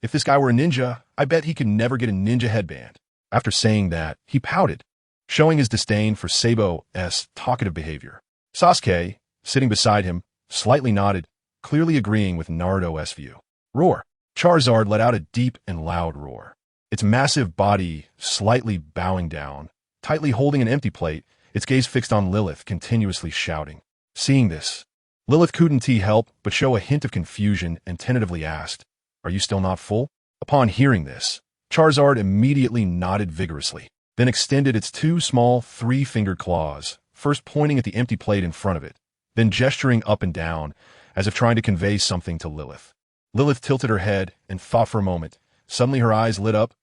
S1: if this guy were a ninja, I bet he could never get a ninja headband. After saying that, he pouted, showing his disdain for Seibo's talkative behavior. Sasuke, sitting beside him, slightly nodded, clearly agreeing with Naruto's view. Roar. Charizard let out a deep and loud roar. Its massive body slightly bowing down, tightly holding an empty plate, its gaze fixed on Lilith, continuously shouting. Seeing this, Lilith couldn't help but show a hint of confusion and tentatively asked, Are you still not full? Upon hearing this, Charizard immediately nodded vigorously, then extended its two small three-fingered claws, first pointing at the empty plate in front of it, then gesturing up and down, as if trying to convey something to Lilith. Lilith tilted her head and thought for a moment. Suddenly her eyes lit up.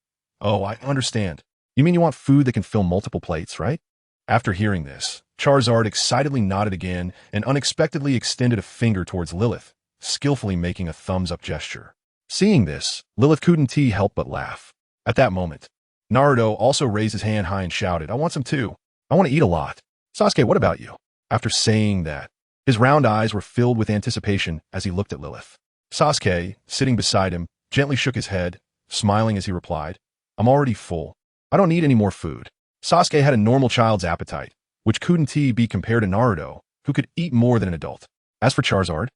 S1: Oh, I understand. You mean you want food that can fill multiple plates, right? After hearing this, Charizard excitedly nodded again and unexpectedly extended a finger towards Lilith, skillfully making a thumbs-up gesture. Seeing this, Lilith couldn't help but laugh. At that moment, Naruto also raised his hand high and shouted, I want some too. I want to eat a lot. Sasuke, what about you? After saying that, his round eyes were filled with anticipation as he looked at Lilith. Sasuke, sitting beside him, gently shook his head, smiling as he replied, I'm already full. I don't need any more food. Sasuke had a normal child's appetite, which couldn't be compared to Naruto, who could eat more than an adult. As for Charizard,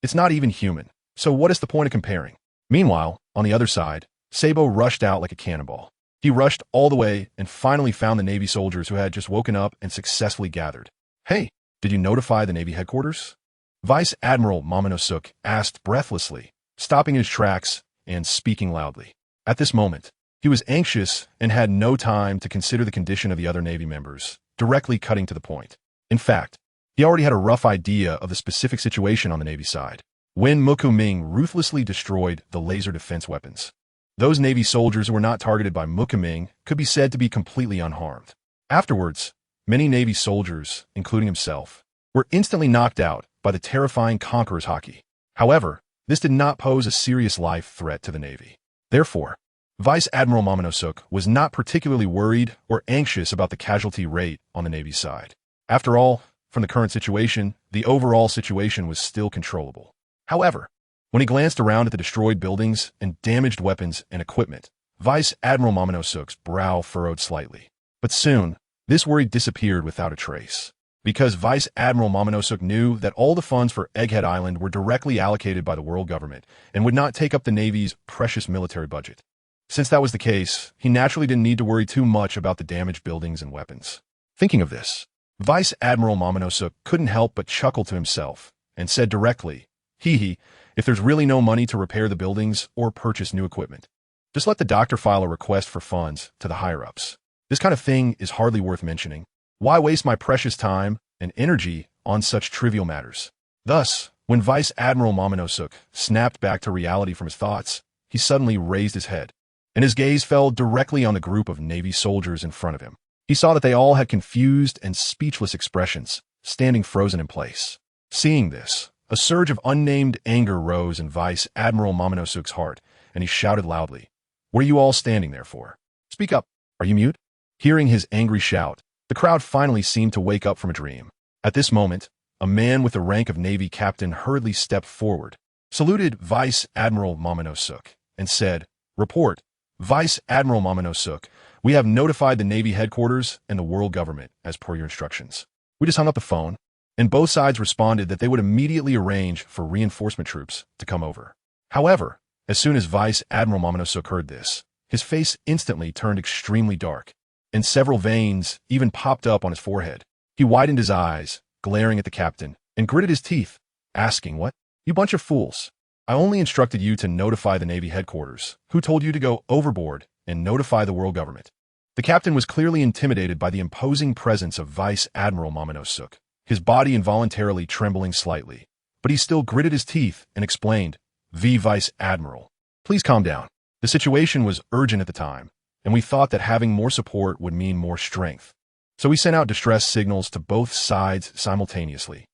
S1: it's not even human, so what is the point of comparing? Meanwhile, on the other side, Seibo rushed out like a cannonball. He rushed all the way and finally found the Navy soldiers who had just woken up and successfully gathered. Hey, did you notify the Navy headquarters? Vice Admiral Momonosuke asked breathlessly, stopping in his tracks and speaking loudly. At this moment, he was anxious and had no time to consider the condition of the other Navy members, directly cutting to the point. In fact, he already had a rough idea of the specific situation on the Navy side, when Ming ruthlessly destroyed the laser defense weapons. Those Navy soldiers who were not targeted by Ming could be said to be completely unharmed. Afterwards, many Navy soldiers, including himself, were instantly knocked out by the terrifying Conqueror's Haki. However, this did not pose a serious life threat to the Navy. Therefore, Vice Admiral Momonosuke was not particularly worried or anxious about the casualty rate on the Navy side. After all, from the current situation, the overall situation was still controllable. However, when he glanced around at the destroyed buildings and damaged weapons and equipment, Vice Admiral Momonosuke's brow furrowed slightly. But soon, this worry disappeared without a trace, because Vice Admiral Momonosuke knew that all the funds for Egghead Island were directly allocated by the world government and would not take up the Navy's precious military budget. Since that was the case, he naturally didn't need to worry too much about the damaged buildings and weapons. Thinking of this, Vice Admiral Momonosuke couldn't help but chuckle to himself and said directly, Hee, if there's really no money to repair the buildings or purchase new equipment, just let the doctor file a request for funds to the higher-ups. This kind of thing is hardly worth mentioning. Why waste my precious time and energy on such trivial matters? Thus, when Vice Admiral Momonosuke snapped back to reality from his thoughts, he suddenly raised his head, and his gaze fell directly on the group of Navy soldiers in front of him. He saw that they all had confused and speechless expressions, standing frozen in place. Seeing this, a surge of unnamed anger rose in Vice Admiral Momonosuke's heart, and he shouted loudly, What are you all standing there for? Speak up. Are you mute? Hearing his angry shout, the crowd finally seemed to wake up from a dream. At this moment, a man with the rank of Navy captain hurriedly stepped forward, saluted Vice Admiral Momonosuke, and said, Report, Vice Admiral Momonosuke, we have notified the Navy headquarters and the world government as per your instructions. We just hung up the phone, and both sides responded that they would immediately arrange for reinforcement troops to come over. However, as soon as Vice Admiral Momonosuke heard this, his face instantly turned extremely dark, and several veins even popped up on his forehead. He widened his eyes, glaring at the captain, and gritted his teeth, asking, What? You bunch of fools. I only instructed you to notify the Navy headquarters, who told you to go overboard and notify the world government. The captain was clearly intimidated by the imposing presence of Vice Admiral Momonosuke, his body involuntarily trembling slightly, but he still gritted his teeth and explained, Vice Admiral, please calm down. The situation was urgent at the time, and we thought that having more support would mean more strength. So we sent out distress signals to both sides simultaneously.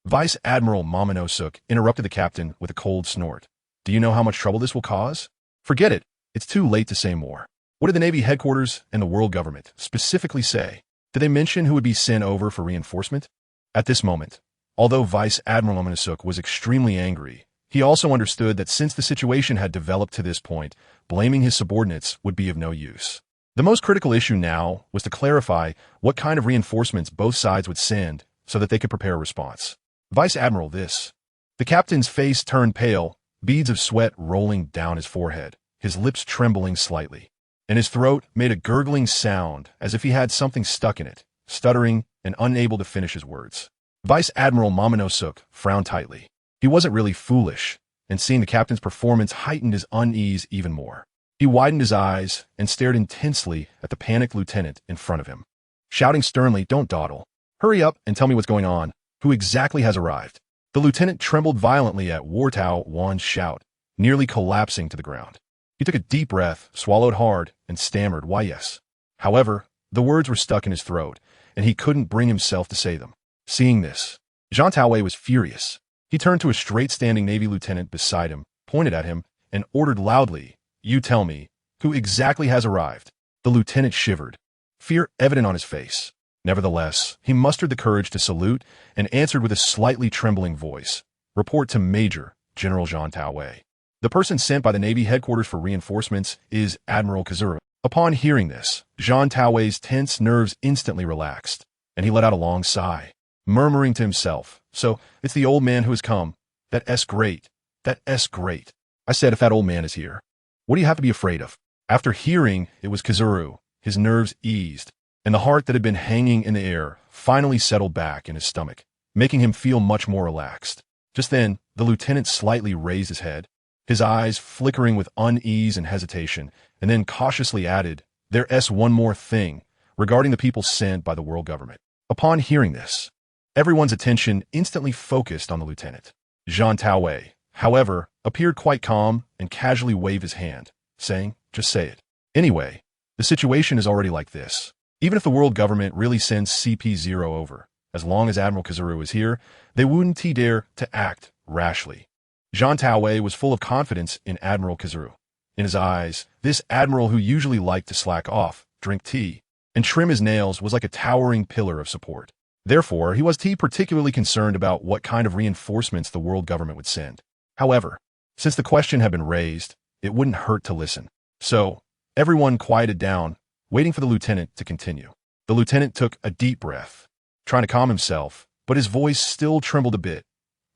S1: Vice Admiral Momonosuke interrupted the captain with a cold snort. Do you know how much trouble this will cause? Forget it. It's too late to say more. What did the Navy headquarters and the world government specifically say? Did they mention who would be sent over for reinforcement? At this moment, although Vice Admiral Omonosuk was extremely angry, he also understood that since the situation had developed to this point, blaming his subordinates would be of no use. The most critical issue now was to clarify what kind of reinforcements both sides would send so that they could prepare a response. Vice Admiral, this. The captain's face turned pale, beads of sweat rolling down his forehead, his lips trembling slightly, and his throat made a gurgling sound as if he had something stuck in it, stuttering and unable to finish his words. Vice Admiral Momonosuk frowned tightly. He wasn't really foolish, and seeing the captain's performance heightened his unease even more. He widened his eyes and stared intensely at the panicked lieutenant in front of him, shouting sternly, "Don't dawdle. Hurry up and tell me what's going on. Who exactly has arrived?" The lieutenant trembled violently at Wartao Wan's shout, nearly collapsing to the ground. He took a deep breath, swallowed hard, and stammered, "Why, yes." However, the words were stuck in his throat, and he couldn't bring himself to say them. Seeing this, Jean Taoei was furious. He turned to a straight-standing Navy lieutenant beside him, pointed at him, and ordered loudly, "You tell me, who exactly has arrived?" The lieutenant shivered, fear evident on his face. Nevertheless, he mustered the courage to salute and answered with a slightly trembling voice, "Report to Major General Jean Taoei. The person sent by the Navy headquarters for reinforcements is Admiral Kazura." Upon hearing this, Jean Taoei's tense nerves instantly relaxed, and he let out a long sigh, murmuring to himself, "So, it's the old man who has come. That's great. That's great. I said if that old man is here, what do you have to be afraid of?" After hearing it was Kazuru, his nerves eased, and the heart that had been hanging in the air finally settled back in his stomach, making him feel much more relaxed. Just then, the lieutenant slightly raised his head, his eyes flickering with unease and hesitation, and then cautiously added, "There's one more thing, regarding the people sent by the world government." Upon hearing this, everyone's attention instantly focused on the lieutenant. Jean Taoei, however, appeared quite calm and casually waved his hand, saying, "Just say it. Anyway, the situation is already like this. Even if the world government really sends CP0 over, as long as Admiral Kazuru is here, they wouldn't dare to act rashly." Jean Taoei was full of confidence in Admiral Kazuru. In his eyes, this admiral who usually liked to slack off, drink tea, and trim his nails was like a towering pillar of support. Therefore, he was particularly concerned about what kind of reinforcements the world government would send. However, since the question had been raised, it wouldn't hurt to listen. So, everyone quieted down, waiting for the lieutenant to continue. The lieutenant took a deep breath, trying to calm himself, but his voice still trembled a bit.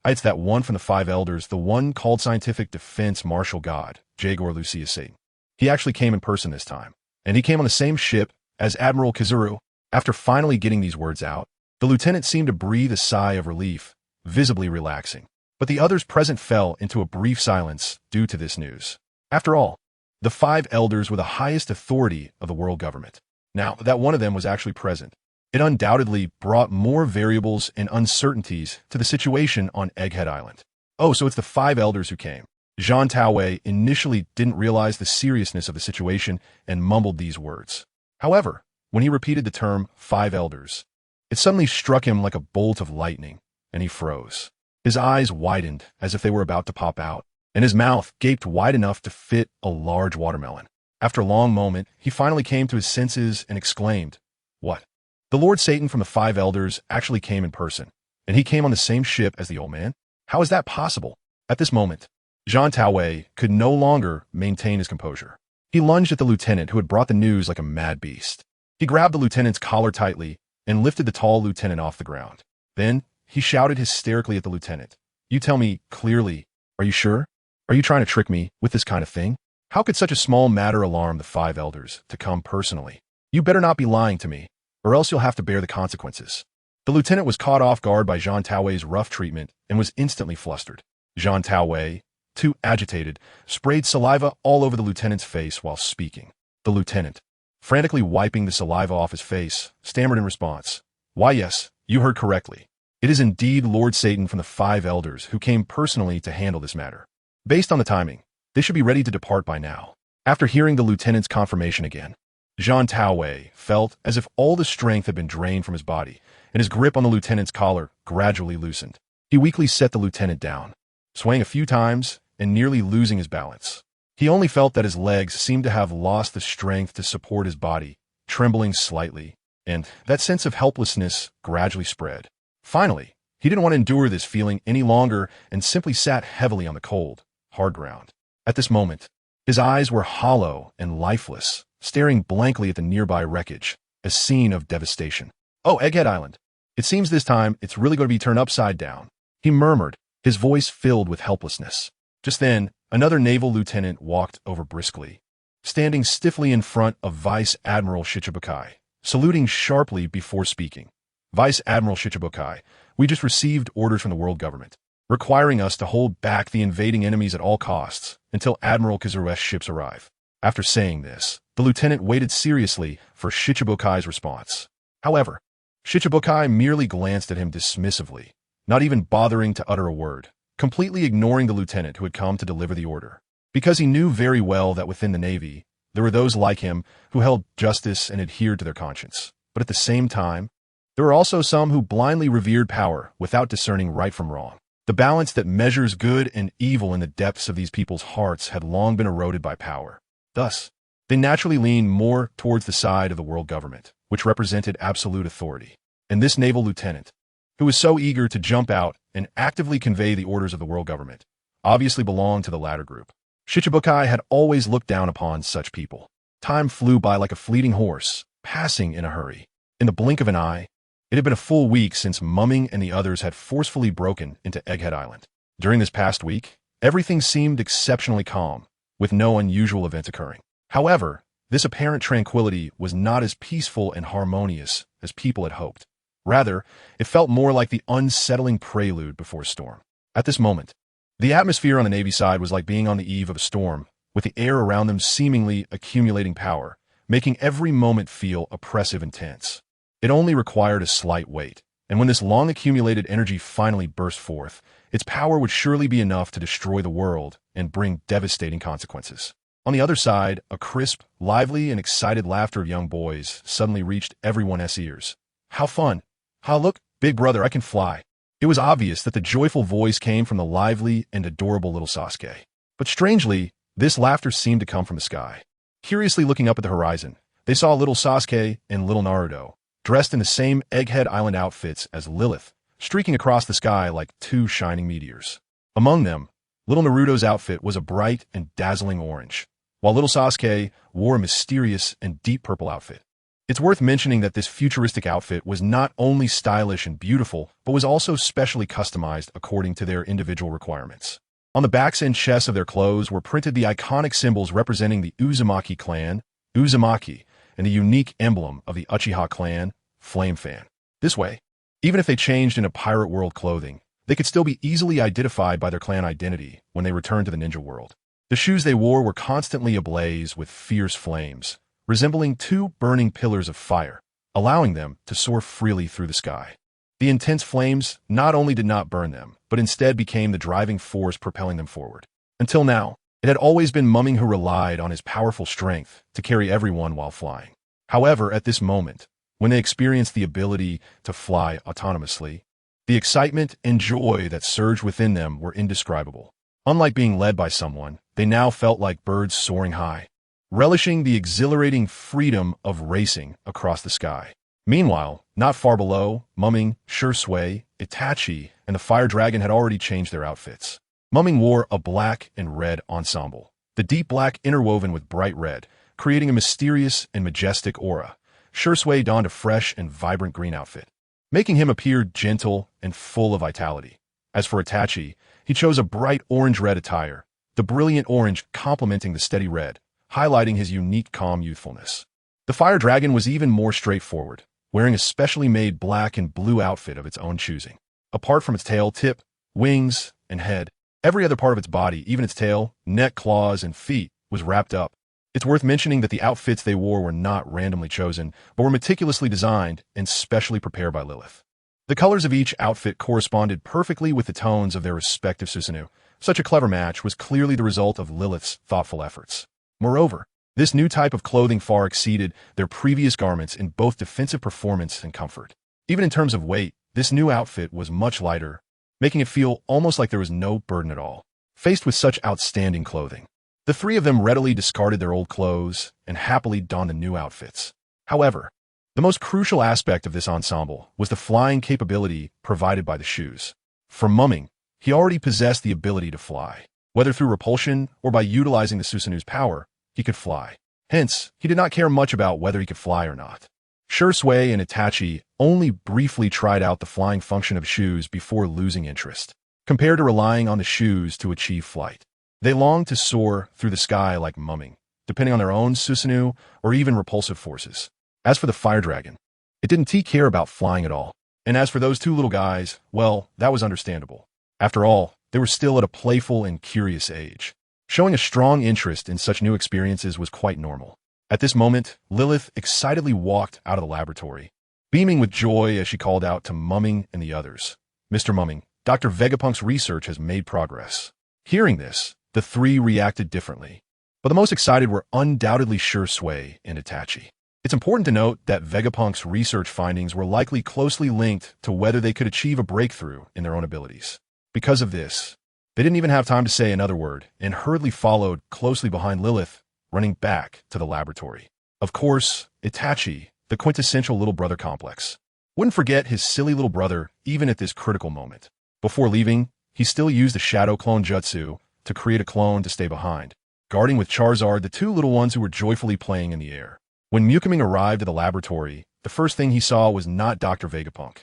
S1: "It's that one from the Five Elders, the one called Scientific Defense Martial God, Jagor Lucia Satan. He actually came in person this time, and he came on the same ship as Admiral Kazuru." After finally getting these words out, the lieutenant seemed to breathe a sigh of relief, visibly relaxing. But the others present fell into a brief silence due to this news. After all, the Five Elders were the highest authority of the world government. Now that one of them was actually present, it undoubtedly brought more variables and uncertainties to the situation on Egghead Island. "Oh, so it's the Five Elders who came." Jean Taoei initially didn't realize the seriousness of the situation and mumbled these words. However, when he repeated the term Five Elders, it suddenly struck him like a bolt of lightning, and he froze. His eyes widened as if they were about to pop out, and his mouth gaped wide enough to fit a large watermelon. After a long moment, he finally came to his senses and exclaimed, "What? The Lord Satan from the Five Elders actually came in person, and he came on the same ship as the old man? How is that possible?" At this moment, Jean Taoei could no longer maintain his composure. He lunged at the lieutenant who had brought the news like a mad beast. He grabbed the lieutenant's collar tightly and lifted the tall lieutenant off the ground. Then, he shouted hysterically at the lieutenant, "You tell me clearly, are you sure? Are you trying to trick me with this kind of thing? How could such a small matter alarm the Five Elders to come personally? You better not be lying to me, or else you'll have to bear the consequences." The lieutenant was caught off guard by Jean Taoei's rough treatment and was instantly flustered. Jean Taoei, too agitated, sprayed saliva all over the lieutenant's face while speaking. The lieutenant, frantically wiping the saliva off his face, stammered in response, "Why, yes, you heard correctly. It is indeed Lord Satan from the Five Elders who came personally to handle this matter. Based on the timing, they should be ready to depart by now." After hearing the lieutenant's confirmation again, Jean Taoei felt as if all the strength had been drained from his body, and his grip on the lieutenant's collar gradually loosened. He weakly set the lieutenant down, swaying a few times and nearly losing his balance. He only felt that his legs seemed to have lost the strength to support his body, trembling slightly, and that sense of helplessness gradually spread. Finally, he didn't want to endure this feeling any longer and simply sat heavily on the cold, hard ground. At this moment, his eyes were hollow and lifeless, staring blankly at the nearby wreckage, a scene of devastation. "Oh, Egghead Island. It seems this time it's really going to be turned upside down," he murmured, his voice filled with helplessness. Just then, another naval lieutenant walked over briskly, standing stiffly in front of Vice Admiral Shichibukai, saluting sharply before speaking. "Vice Admiral Shichibukai, we just received orders from the world government, requiring us to hold back the invading enemies at all costs until Admiral Kizaru's ships arrive." After saying this, the lieutenant waited seriously for Shichibukai's response. However, Shichibukai merely glanced at him dismissively, not even bothering to utter a word, completely ignoring the lieutenant who had come to deliver the order. Because he knew very well that within the Navy, there were those like him who held justice and adhered to their conscience. But at the same time, there were also some who blindly revered power without discerning right from wrong. The balance that measures good and evil in the depths of these people's hearts had long been eroded by power. Thus, they naturally leaned more towards the side of the world government, which represented absolute authority. And this naval lieutenant, who was so eager to jump out and actively convey the orders of the world government, obviously belonged to the latter group. Shichibukai had always looked down upon such people. Time flew by like a fleeting horse, passing in a hurry. In the blink of an eye, it had been a full week since Ming and the others had forcefully broken into Egghead Island. During this past week, everything seemed exceptionally calm, with no unusual events occurring. However, this apparent tranquility was not as peaceful and harmonious as people had hoped. Rather, it felt more like the unsettling prelude before a storm. At this moment, the atmosphere on the Navy side was like being on the eve of a storm, with the air around them seemingly accumulating power, making every moment feel oppressive and tense. It only required a slight wait, and when this long-accumulated energy finally burst forth, its power would surely be enough to destroy the world and bring devastating consequences. On the other side, a crisp, lively, and excited laughter of young boys suddenly reached everyone's ears. "How fun! Ha, look, big brother, I can fly." It was obvious that the joyful voice came from the lively and adorable little Sasuke. But strangely, this laughter seemed to come from the sky. Curiously looking up at the horizon, they saw little Sasuke and little Naruto, dressed in the same Egghead Island outfits as Lilith, streaking across the sky like two shining meteors. Among them, little Naruto's outfit was a bright and dazzling orange, while little Sasuke wore a mysterious and deep purple outfit. It's worth mentioning that this futuristic outfit was not only stylish and beautiful, but was also specially customized according to their individual requirements. On the backs and chests of their clothes were printed the iconic symbols representing the Uzumaki clan, Uzumaki, and the unique emblem of the Uchiha clan, Flame Fan. This way, even if they changed into pirate world clothing, they could still be easily identified by their clan identity when they returned to the ninja world. The shoes they wore were constantly ablaze with fierce flames, resembling two burning pillars of fire, allowing them to soar freely through the sky. The intense flames not only did not burn them, but instead became the driving force propelling them forward. Until now, it had always been Ming who relied on his powerful strength to carry everyone while flying. However, at this moment, when they experienced the ability to fly autonomously, the excitement and joy that surged within them were indescribable. Unlike being led by someone, they now felt like birds soaring high, relishing the exhilarating freedom of racing across the sky. Meanwhile, not far below, Ming, Shisui, Itachi, and the Fire Dragon had already changed their outfits. Ming wore a black and red ensemble, the deep black interwoven with bright red, creating a mysterious and majestic aura. Shisui donned a fresh and vibrant green outfit, making him appear gentle and full of vitality. As for Itachi, he chose a bright orange-red attire, the brilliant orange complementing the steady red, highlighting his unique calm youthfulness. The Fire Dragon was even more straightforward, wearing a specially made black and blue outfit of its own choosing. Apart from its tail, tip, wings, and head, every other part of its body, even its tail, neck, claws, and feet, was wrapped up. It's worth mentioning that the outfits they wore were not randomly chosen, but were meticulously designed and specially prepared by Lilith. The colors of each outfit corresponded perfectly with the tones of their respective Susanoo. Such a clever match was clearly the result of Lilith's thoughtful efforts. Moreover, this new type of clothing far exceeded their previous garments in both defensive performance and comfort. Even in terms of weight, this new outfit was much lighter, making it feel almost like there was no burden at all. Faced with such outstanding clothing, the three of them readily discarded their old clothes and happily donned the new outfits. However, The most crucial aspect of this ensemble was the flying capability provided by the shoes. For Ming, he already possessed the ability to fly. Whether through repulsion or by utilizing the Susanu's power, he could fly. Hence, he did not care much about whether he could fly or not. Shisui and Itachi only briefly tried out the flying function of shoes before losing interest, compared to relying on the shoes to achieve flight. They longed to soar through the sky like Ming, depending on their own Susanu or even repulsive forces. As for the fire dragon, it didn't care about flying at all. And as for those two little guys, well, that was understandable. After all, they were still at a playful and curious age. Showing a strong interest in such new experiences was quite normal. At this moment, Lilith excitedly walked out of the laboratory, beaming with joy as she called out to Ming and the others. "Mr. Ming, Dr. Vegapunk's research has made progress." Hearing this, the three reacted differently, but the most excited were undoubtedly Shisui and Itachi. It's important to note that Vegapunk's research findings were likely closely linked to whether they could achieve a breakthrough in their own abilities. Because of this, they didn't even have time to say another word and hurriedly followed closely behind Lilith, running back to the laboratory. Of course, Itachi, the quintessential little brother complex, wouldn't forget his silly little brother even at this critical moment. Before leaving, he still used the shadow clone jutsu to create a clone to stay behind, guarding with Charizard the two little ones who were joyfully playing in the air. When Ming arrived at the laboratory, the first thing he saw was not Dr. Vegapunk,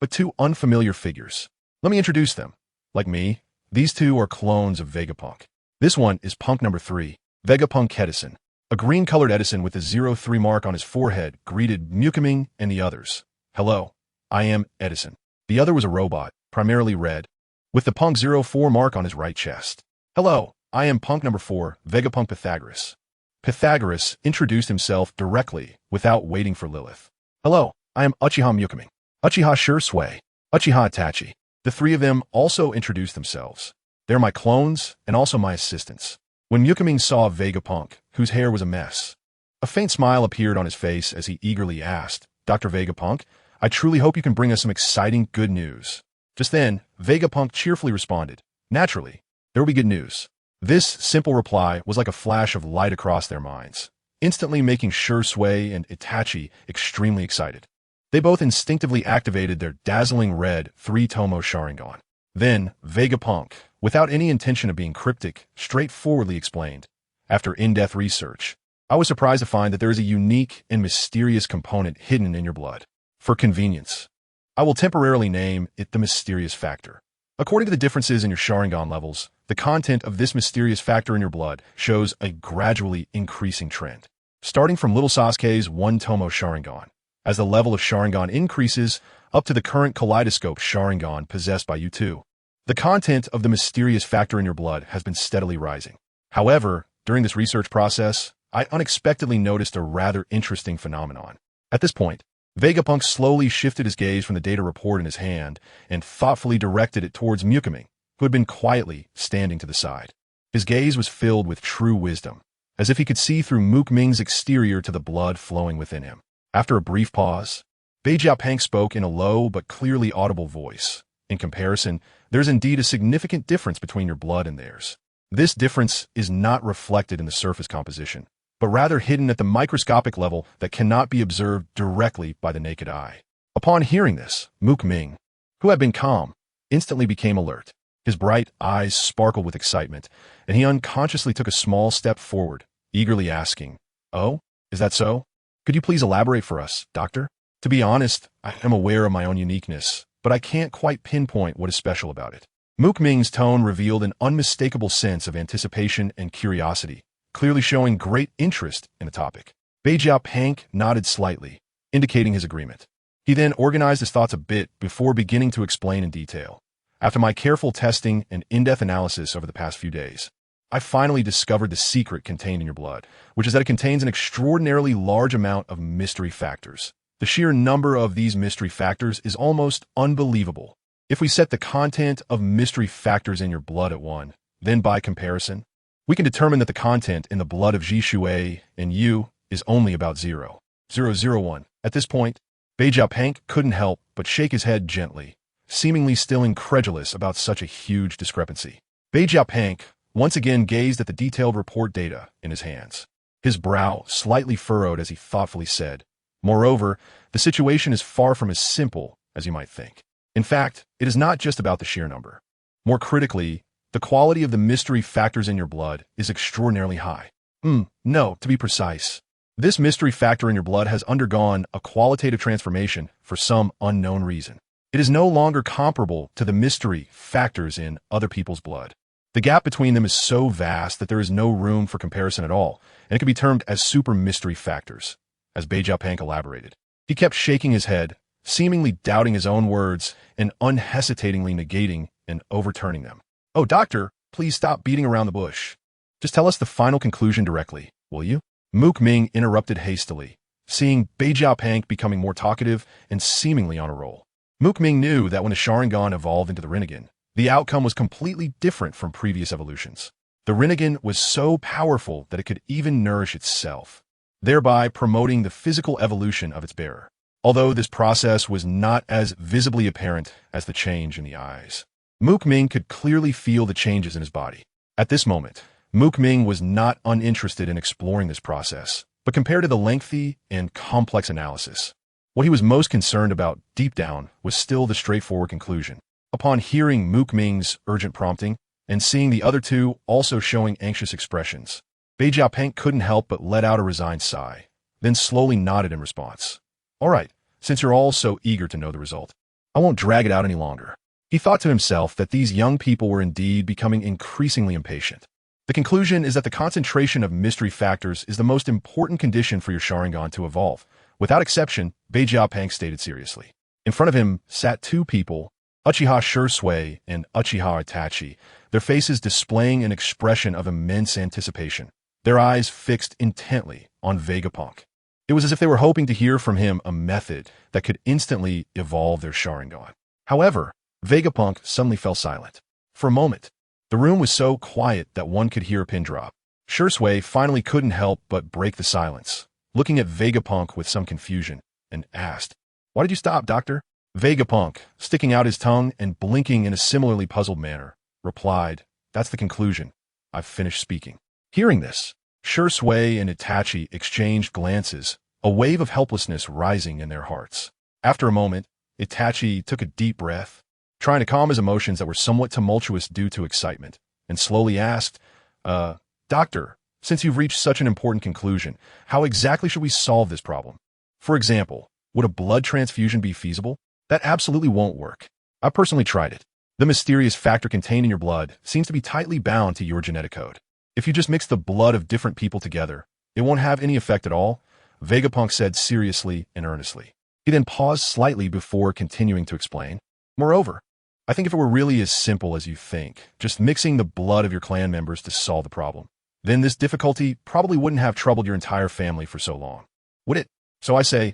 S1: but two unfamiliar figures. Let me introduce them. Like me, these two are clones of Vegapunk. This one is Punk number 3, Vegapunk Edison. A green-colored Edison with a 03 mark on his forehead greeted Ming and the others. "Hello, I am Edison." The other was a robot, primarily red, with the Punk 04 mark on his right chest. "Hello, I am Punk number 4, Vegapunk Pythagoras." Pythagoras introduced himself directly without waiting for Lilith. "Hello, I am Uchiha Ming, Uchiha Shisui, Uchiha Itachi." The three of them also introduced themselves. "They're my clones and also my assistants." When Ming saw Vegapunk, whose hair was a mess, a faint smile appeared on his face as he eagerly asked, "Dr. Vegapunk, I truly hope you can bring us some exciting good news." Just then, Vegapunk cheerfully responded, "Naturally, there will be good news." This simple reply was like a flash of light across their minds, instantly making Shisui and Itachi extremely excited. They both instinctively activated their dazzling red 3-tomo Sharingan. Then, Vegapunk, without any intention of being cryptic, straightforwardly explained, "After in-depth research, I was surprised to find that there is a unique and mysterious component hidden in your blood. For convenience, I will temporarily name it the mysterious factor. According to the differences in your Sharingan levels, the content of this mysterious factor in your blood shows a gradually increasing trend, starting from little Sasuke's 1-tomo Sharingan. As the level of Sharingan increases, up to the current kaleidoscope Sharingan possessed by you two, the content of the mysterious factor in your blood has been steadily rising. However, during this research process, I unexpectedly noticed a rather interesting phenomenon." At this point, Vegapunk slowly shifted his gaze from the data report in his hand and thoughtfully directed it towards Ming, who had been quietly standing to the side. His gaze was filled with true wisdom, as if he could see through Ming's exterior to the blood flowing within him. After a brief pause, Vegapunk spoke in a low but clearly audible voice. "In comparison, there's indeed a significant difference between your blood and theirs. This difference is not reflected in the surface composition, but rather hidden at the microscopic level that cannot be observed directly by the naked eye." Upon hearing this, Ming, who had been calm, instantly became alert. His bright eyes sparkled with excitement, and he unconsciously took a small step forward, eagerly asking, "Oh, is that so? Could you please elaborate for us, Doctor?" "To be honest, I am aware of my own uniqueness, but I can't quite pinpoint what is special about it." Ming's tone revealed an unmistakable sense of anticipation and curiosity, clearly showing great interest in the topic. Vegapunk nodded slightly, indicating his agreement. He then organized his thoughts a bit before beginning to explain in detail. "After my careful testing and in-depth analysis over the past few days, I finally discovered the secret contained in your blood, which is that it contains an extraordinarily large amount of mystery factors. The sheer number of these mystery factors is almost unbelievable. If we set the content of mystery factors in your blood at 1, then by comparison, we can determine that the content in the blood of Shisui and you is only about 0.001. At this point, Vegapunk couldn't help but shake his head gently, seemingly still incredulous about such a huge discrepancy. Vegapunk once again gazed at the detailed report data in his hands. His brow slightly furrowed as he thoughtfully said, Moreover, the situation is far from as simple as you might think. In fact, it is not just about the sheer number. More critically, the quality of the mystery factors in your blood is extraordinarily high. No, to be precise. This mystery factor in your blood has undergone a qualitative transformation for some unknown reason. It is no longer comparable to the mystery factors in other people's blood. The gap between them is so vast that there is no room for comparison at all, and it can be termed as super mystery factors, as Vegapunk elaborated. He kept shaking his head, seemingly doubting his own words and unhesitatingly negating and overturning them. "Oh, doctor, please stop beating around the bush. Just tell us the final conclusion directly, will you?" Ming interrupted hastily, seeing Vegapunk becoming more talkative and seemingly on a roll. Ming knew that when the Sharingan evolved into the Rinnegan, the outcome was completely different from previous evolutions. The Rinnegan was so powerful that it could even nourish itself, thereby promoting the physical evolution of its bearer. Although this process was not as visibly apparent as the change in the eyes, Ming could clearly feel the changes in his body. At this moment, Ming was not uninterested in exploring this process, but compared to the lengthy and complex analysis, what he was most concerned about deep down was still the straightforward conclusion. Upon hearing Ming's urgent prompting and seeing the other two also showing anxious expressions, Vegapunk couldn't help but let out a resigned sigh, then slowly nodded in response. "All right, since you're all so eager to know the result, I won't drag it out any longer." He thought to himself that these young people were indeed becoming increasingly impatient. The conclusion is that the concentration of mystery factors is the most important condition for your Sharingan to evolve. Without exception, Vegapunk stated seriously. In front of him sat two people, Uchiha Shisui and Uchiha Itachi, their faces displaying an expression of immense anticipation, their eyes fixed intently on Vegapunk. It was as if they were hoping to hear from him a method that could instantly evolve their Sharingan. However, Vegapunk suddenly fell silent. For a moment, the room was so quiet that one could hear a pin drop. Shisui finally couldn't help but break the silence, looking at Vegapunk with some confusion, and asked, "Why did you stop, doctor?" Vegapunk, sticking out his tongue and blinking in a similarly puzzled manner, replied, "That's the conclusion. I've finished speaking." Hearing this, Shisui and Itachi exchanged glances, a wave of helplessness rising in their hearts. After a moment, Itachi took a deep breath, trying to calm his emotions that were somewhat tumultuous due to excitement, and slowly asked, "Doctor, since you've reached such an important conclusion, how exactly should we solve this problem? For example, would a blood transfusion be feasible?" "That absolutely won't work. I personally tried it. The mysterious factor contained in your blood seems to be tightly bound to your genetic code. If you just mix the blood of different people together, it won't have any effect at all," Vegapunk said seriously and earnestly. He then paused slightly before continuing to explain. "Moreover, I think if it were really as simple as you think, just mixing the blood of your clan members to solve the problem, then this difficulty probably wouldn't have troubled your entire family for so long, would it? So I say,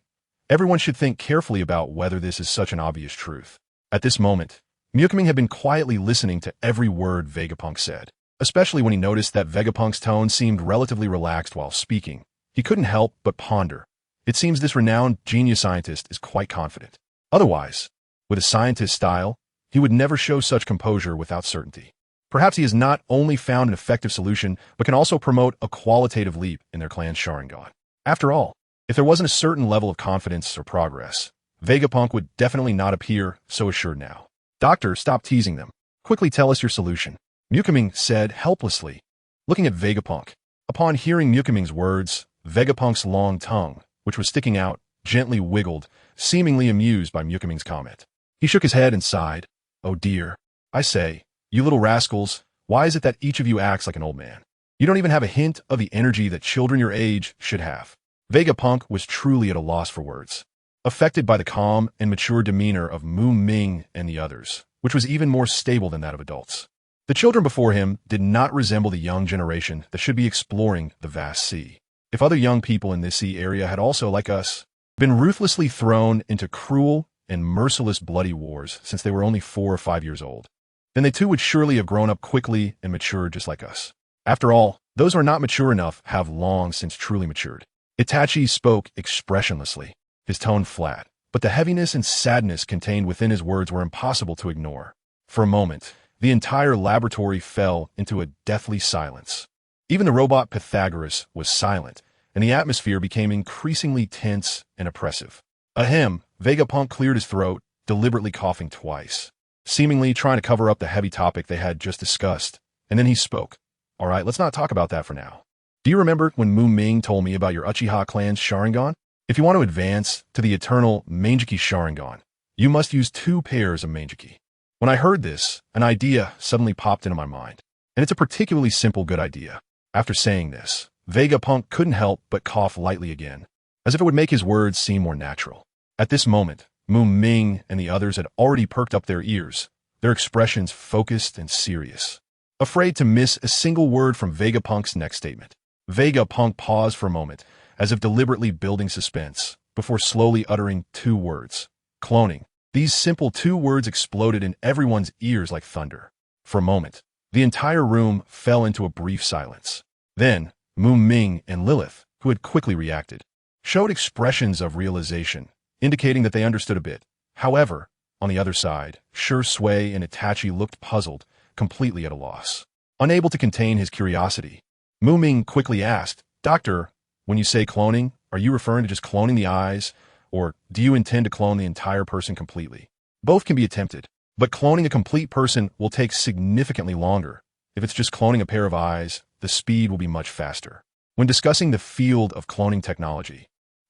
S1: everyone should think carefully about whether this is such an obvious truth." At this moment, Ming had been quietly listening to every word Vegapunk said, especially when he noticed that Vegapunk's tone seemed relatively relaxed while speaking. He couldn't help but ponder. It seems this renowned genius scientist is quite confident. Otherwise, with a scientist's style, he would never show such composure without certainty. Perhaps he has not only found an effective solution, but can also promote a qualitative leap in their clan's Sharingan. After all, if there wasn't a certain level of confidence or progress, Vegapunk would definitely not appear so assured now. "Doctor, stop teasing them. Quickly tell us your solution," Ming said helplessly, looking at Vegapunk. Upon hearing Ming's words, Vegapunk's long tongue, which was sticking out, gently wiggled, seemingly amused by Ming's comment. He shook his head and sighed. "Oh dear. I say, you little rascals, why is it that each of you acts like an old man? You don't even have a hint of the energy that children your age should have." Vegapunk was truly at a loss for words, affected by the calm and mature demeanor of Ming and the others, which was even more stable than that of adults. The children before him did not resemble the young generation that should be exploring the vast sea. If other young people in this sea area had also, like us, been ruthlessly thrown into cruel and merciless bloody wars since they were only 4 or 5 years old, then they too would surely have grown up quickly and matured just like us. After all, those who are not mature enough have long since truly matured. Itachi spoke expressionlessly, his tone flat, but the heaviness and sadness contained within his words were impossible to ignore. For a moment, the entire laboratory fell into a deathly silence. Even the robot Pythagoras was silent, and the atmosphere became increasingly tense and oppressive. Ahem, Vegapunk cleared his throat, deliberately coughing twice, seemingly trying to cover up the heavy topic they had just discussed, and then he spoke. All right, let's not talk about that for now. Do you remember when Ming told me about your Uchiha clan's Sharingan? If you want to advance to the eternal Mangekyō Sharingan, you must use 2 pairs of Mangekyō. When I heard this, an idea suddenly popped into my mind, and it's a particularly simple good idea. After saying this, Vegapunk couldn't help but cough lightly again, as if it would make his words seem more natural. At this moment, Ming and the others had already perked up their ears, their expressions focused and serious, afraid to miss a single word from Vegapunk's next statement. Vegapunk paused for a moment, as if deliberately building suspense, before slowly uttering 2 words. Cloning. These simple 2 words exploded in everyone's ears like thunder. For a moment, the entire room fell into a brief silence. Then, Ming and Lilith, who had quickly reacted, showed expressions of realization, indicating that they understood a bit. However, on the other side, Shisui and Itachi looked puzzled, completely at a loss. Unable to contain his curiosity, Ming quickly asked, Doctor, when you say cloning, are you referring to just cloning the eyes, or do you intend to clone the entire person completely? Both can be attempted, but cloning a complete person will take significantly longer. If it's just cloning a pair of eyes, the speed will be much faster. When discussing the field of cloning technology,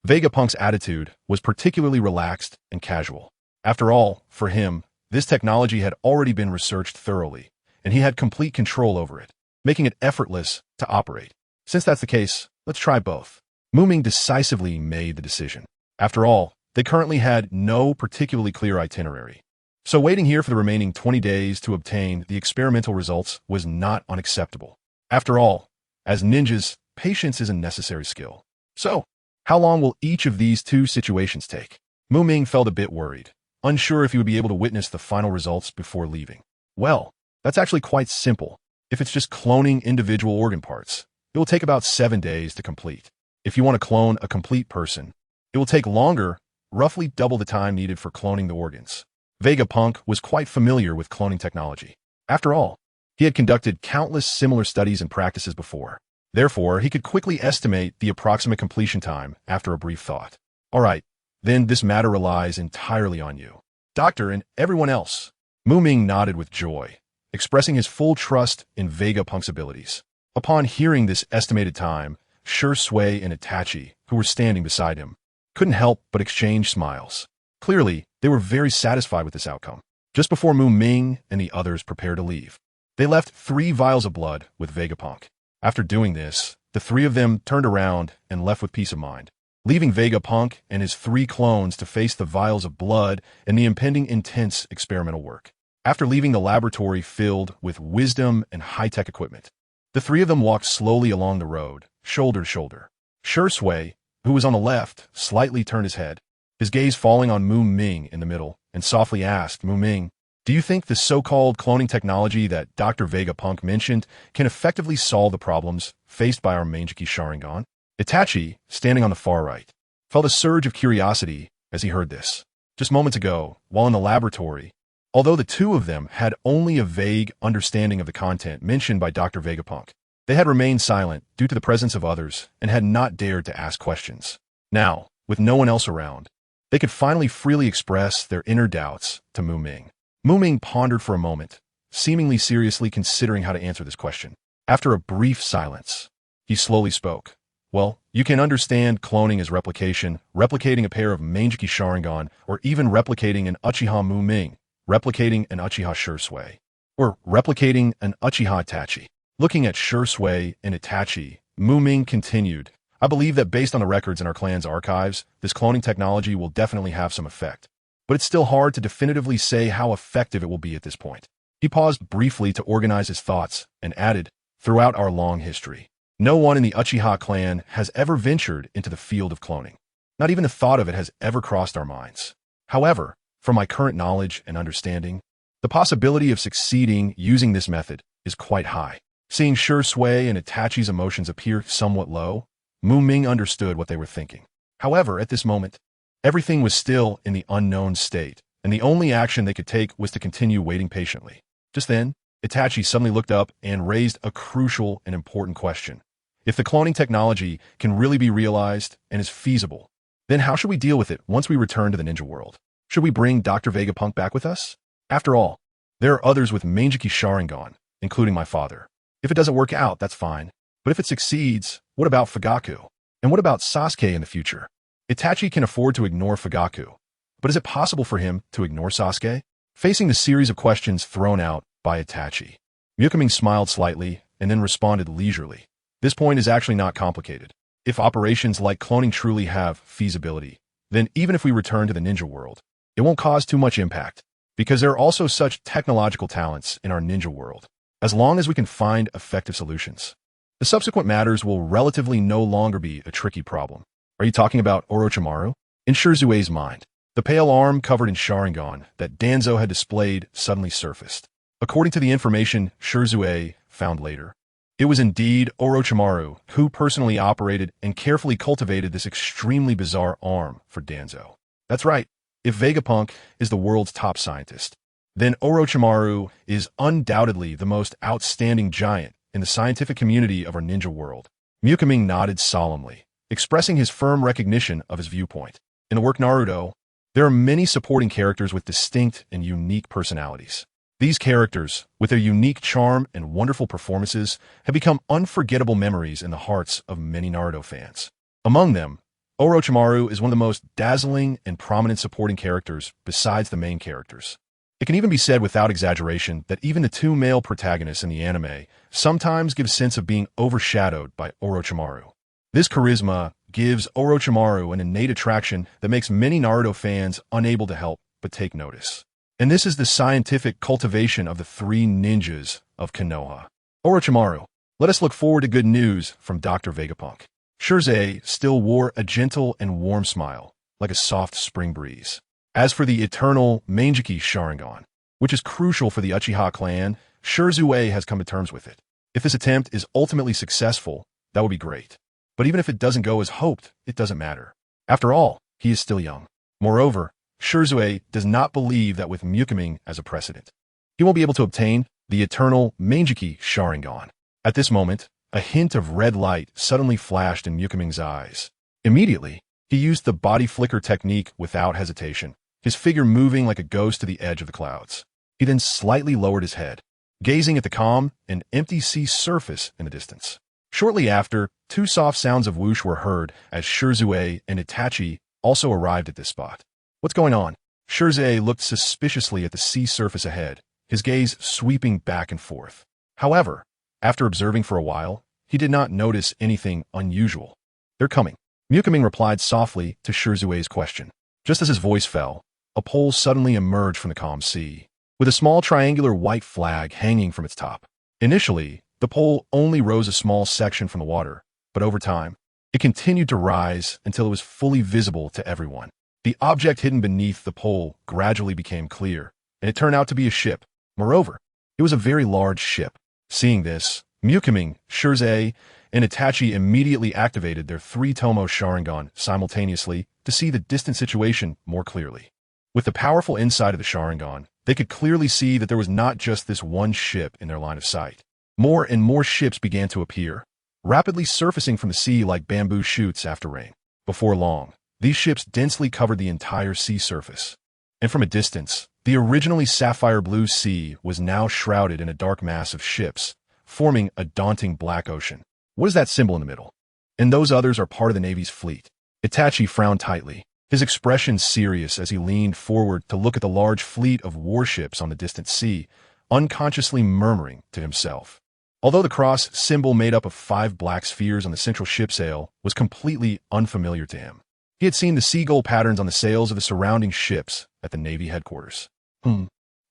S1: Vegapunk's attitude was particularly relaxed and casual. After all, for him, this technology had already been researched thoroughly, and he had complete control over it, making it effortless to operate. Since that's the case, let's try both. Ming decisively made the decision. After all, they currently had no particularly clear itinerary. So waiting here for the remaining 20 days to obtain the experimental results was not unacceptable. After all, as ninjas, patience is a necessary skill. So, how long will each of these 2 situations take? Ming felt a bit worried, unsure if he would be able to witness the final results before leaving. Well, that's actually quite simple. If it's just cloning individual organ parts, it will take about 7 days to complete. If you want to clone a complete person, it will take longer, roughly double the time needed for cloning the organs. Vegapunk was quite familiar with cloning technology. After all, he had conducted countless similar studies and practices before. Therefore, he could quickly estimate the approximate completion time after a brief thought. All right, then this matter relies entirely on you, Doctor, and everyone else. Ming nodded with joy, expressing his full trust in Vegapunk's abilities. Upon hearing this estimated time, Shisui and Itachi, who were standing beside him, couldn't help but exchange smiles. Clearly, they were very satisfied with this outcome. Just before Ming and the others prepared to leave, they left 3 vials of blood with Vegapunk. After doing this, the 3 of them turned around and left with peace of mind, leaving Vegapunk and his 3 clones to face the vials of blood and the impending intense experimental work. After leaving the laboratory filled with wisdom and high-tech equipment, the 3 of them walked slowly along the road, shoulder to shoulder. Shisui, who was on the left, slightly turned his head, his gaze falling on Ming in the middle, and softly asked, Ming, do you think the so-called cloning technology that Dr. Vegapunk mentioned can effectively solve the problems faced by our Mangekyō Sharingan? Itachi, standing on the far right, felt a surge of curiosity as he heard this. Just moments ago, while in the laboratory, although the 2 of them had only a vague understanding of the content mentioned by Dr. Vegapunk, they had remained silent due to the presence of others and had not dared to ask questions. Now, with no one else around, they could finally freely express their inner doubts to Ming. Ming pondered for a moment, seemingly seriously considering how to answer this question. After a brief silence, he slowly spoke. Well, you can understand cloning as replication, replicating a pair of Mangekyō Sharingan, or even replicating an Uchiha Ming, replicating an Uchiha Shisui, or replicating an Uchiha Itachi. Looking at Shisui and Itachi, Ming continued, I believe that based on the records in our clan's archives, this cloning technology will definitely have some effect. But it's still hard to definitively say how effective it will be at this point. He paused briefly to organize his thoughts and added, throughout our long history, no one in the Uchiha clan has ever ventured into the field of cloning. Not even the thought of it has ever crossed our minds. However, from my current knowledge and understanding, the possibility of succeeding using this method is quite high. Seeing Shisui and Itachi's emotions appear somewhat low, Ming understood what they were thinking. However, at this moment, everything was still in the unknown state, and the only action they could take was to continue waiting patiently. Just then, Itachi suddenly looked up and raised a crucial and important question. If the cloning technology can really be realized and is feasible, then how should we deal with it once we return to the ninja world? Should we bring Dr. Vegapunk back with us? After all, there are others with Mangekyō Sharingan, including my father. If it doesn't work out, that's fine. But if it succeeds, what about Fugaku? And what about Sasuke in the future? Itachi can afford to ignore Fugaku, but is it possible for him to ignore Sasuke? Facing the series of questions thrown out by Itachi, Ming smiled slightly and then responded leisurely. This point is actually not complicated. If operations like cloning truly have feasibility, then even if we return to the ninja world, it won't cause too much impact, because there are also such technological talents in our ninja world, as long as we can find effective solutions. The subsequent matters will relatively no longer be a tricky problem. Are you talking about Orochimaru? In Shizue's mind, the pale arm covered in Sharingan that Danzo had displayed suddenly surfaced. According to the information Shizue found later, it was indeed Orochimaru who personally operated and carefully cultivated this extremely bizarre arm for Danzo. That's right, if Vegapunk is the world's top scientist, then Orochimaru is undoubtedly the most outstanding giant in the scientific community of our ninja world. Ming nodded solemnly, expressing his firm recognition of his viewpoint. In the work Naruto, there are many supporting characters with distinct and unique personalities. These characters, with their unique charm and wonderful performances, have become unforgettable memories in the hearts of many Naruto fans. Among them, Orochimaru is one of the most dazzling and prominent supporting characters besides the main characters. It can even be said without exaggeration that even the two male protagonists in the anime sometimes give a sense of being overshadowed by Orochimaru. This charisma gives Orochimaru an innate attraction that makes many Naruto fans unable to help but take notice. And this is the scientific cultivation of the three ninjas of Konoha. Orochimaru, let us look forward to good news from Dr. Vegapunk. Shirzei still wore a gentle and warm smile, like a soft spring breeze. As for the eternal Mangekyō Sharingan, which is crucial for the Uchiha clan, Shirzue has come to terms with it. If this attempt is ultimately successful, that would be great. But even if it doesn't go as hoped, it doesn't matter. After all, he is still young. Moreover, Shirzue does not believe that with Ming as a precedent, he won't be able to obtain the eternal Mangekyō Sharingan. At this moment, a hint of red light suddenly flashed in Ming's eyes. Immediately, he used the body flicker technique without hesitation, his figure moving like a ghost to the edge of the clouds. He then slightly lowered his head, gazing at the calm and empty sea surface in the distance. Shortly after, two soft sounds of whoosh were heard as Shirzue and Itachi also arrived at this spot. What's going on? Shirzue looked suspiciously at the sea surface ahead, his gaze sweeping back and forth. However, after observing for a while, he did not notice anything unusual. They're coming. Ming replied softly to Shirzue's question. Just as his voice fell, a pole suddenly emerged from the calm sea, with a small triangular white flag hanging from its top. Initially, the pole only rose a small section from the water, but over time, it continued to rise until it was fully visible to everyone. The object hidden beneath the pole gradually became clear, and it turned out to be a ship. Moreover, it was a very large ship. Seeing this, Ming, Shirzue, and Itachi immediately activated their three-tomo Sharingan simultaneously to see the distant situation more clearly. With the powerful insight of the Sharingan, they could clearly see that there was not just this one ship in their line of sight. More and more ships began to appear, rapidly surfacing from the sea like bamboo shoots after rain. Before long, these ships densely covered the entire sea surface. And from a distance, the originally sapphire blue sea was now shrouded in a dark mass of ships, forming a daunting black ocean. What is that symbol in the middle? And those others are part of the Navy's fleet. Itachi frowned tightly, his expression serious as he leaned forward to look at the large fleet of warships on the distant sea, unconsciously murmuring to himself. Although the cross symbol made up of 5 black spheres on the central ship sail was completely unfamiliar to him. He had seen the seagull patterns on the sails of the surrounding ships at the Navy headquarters.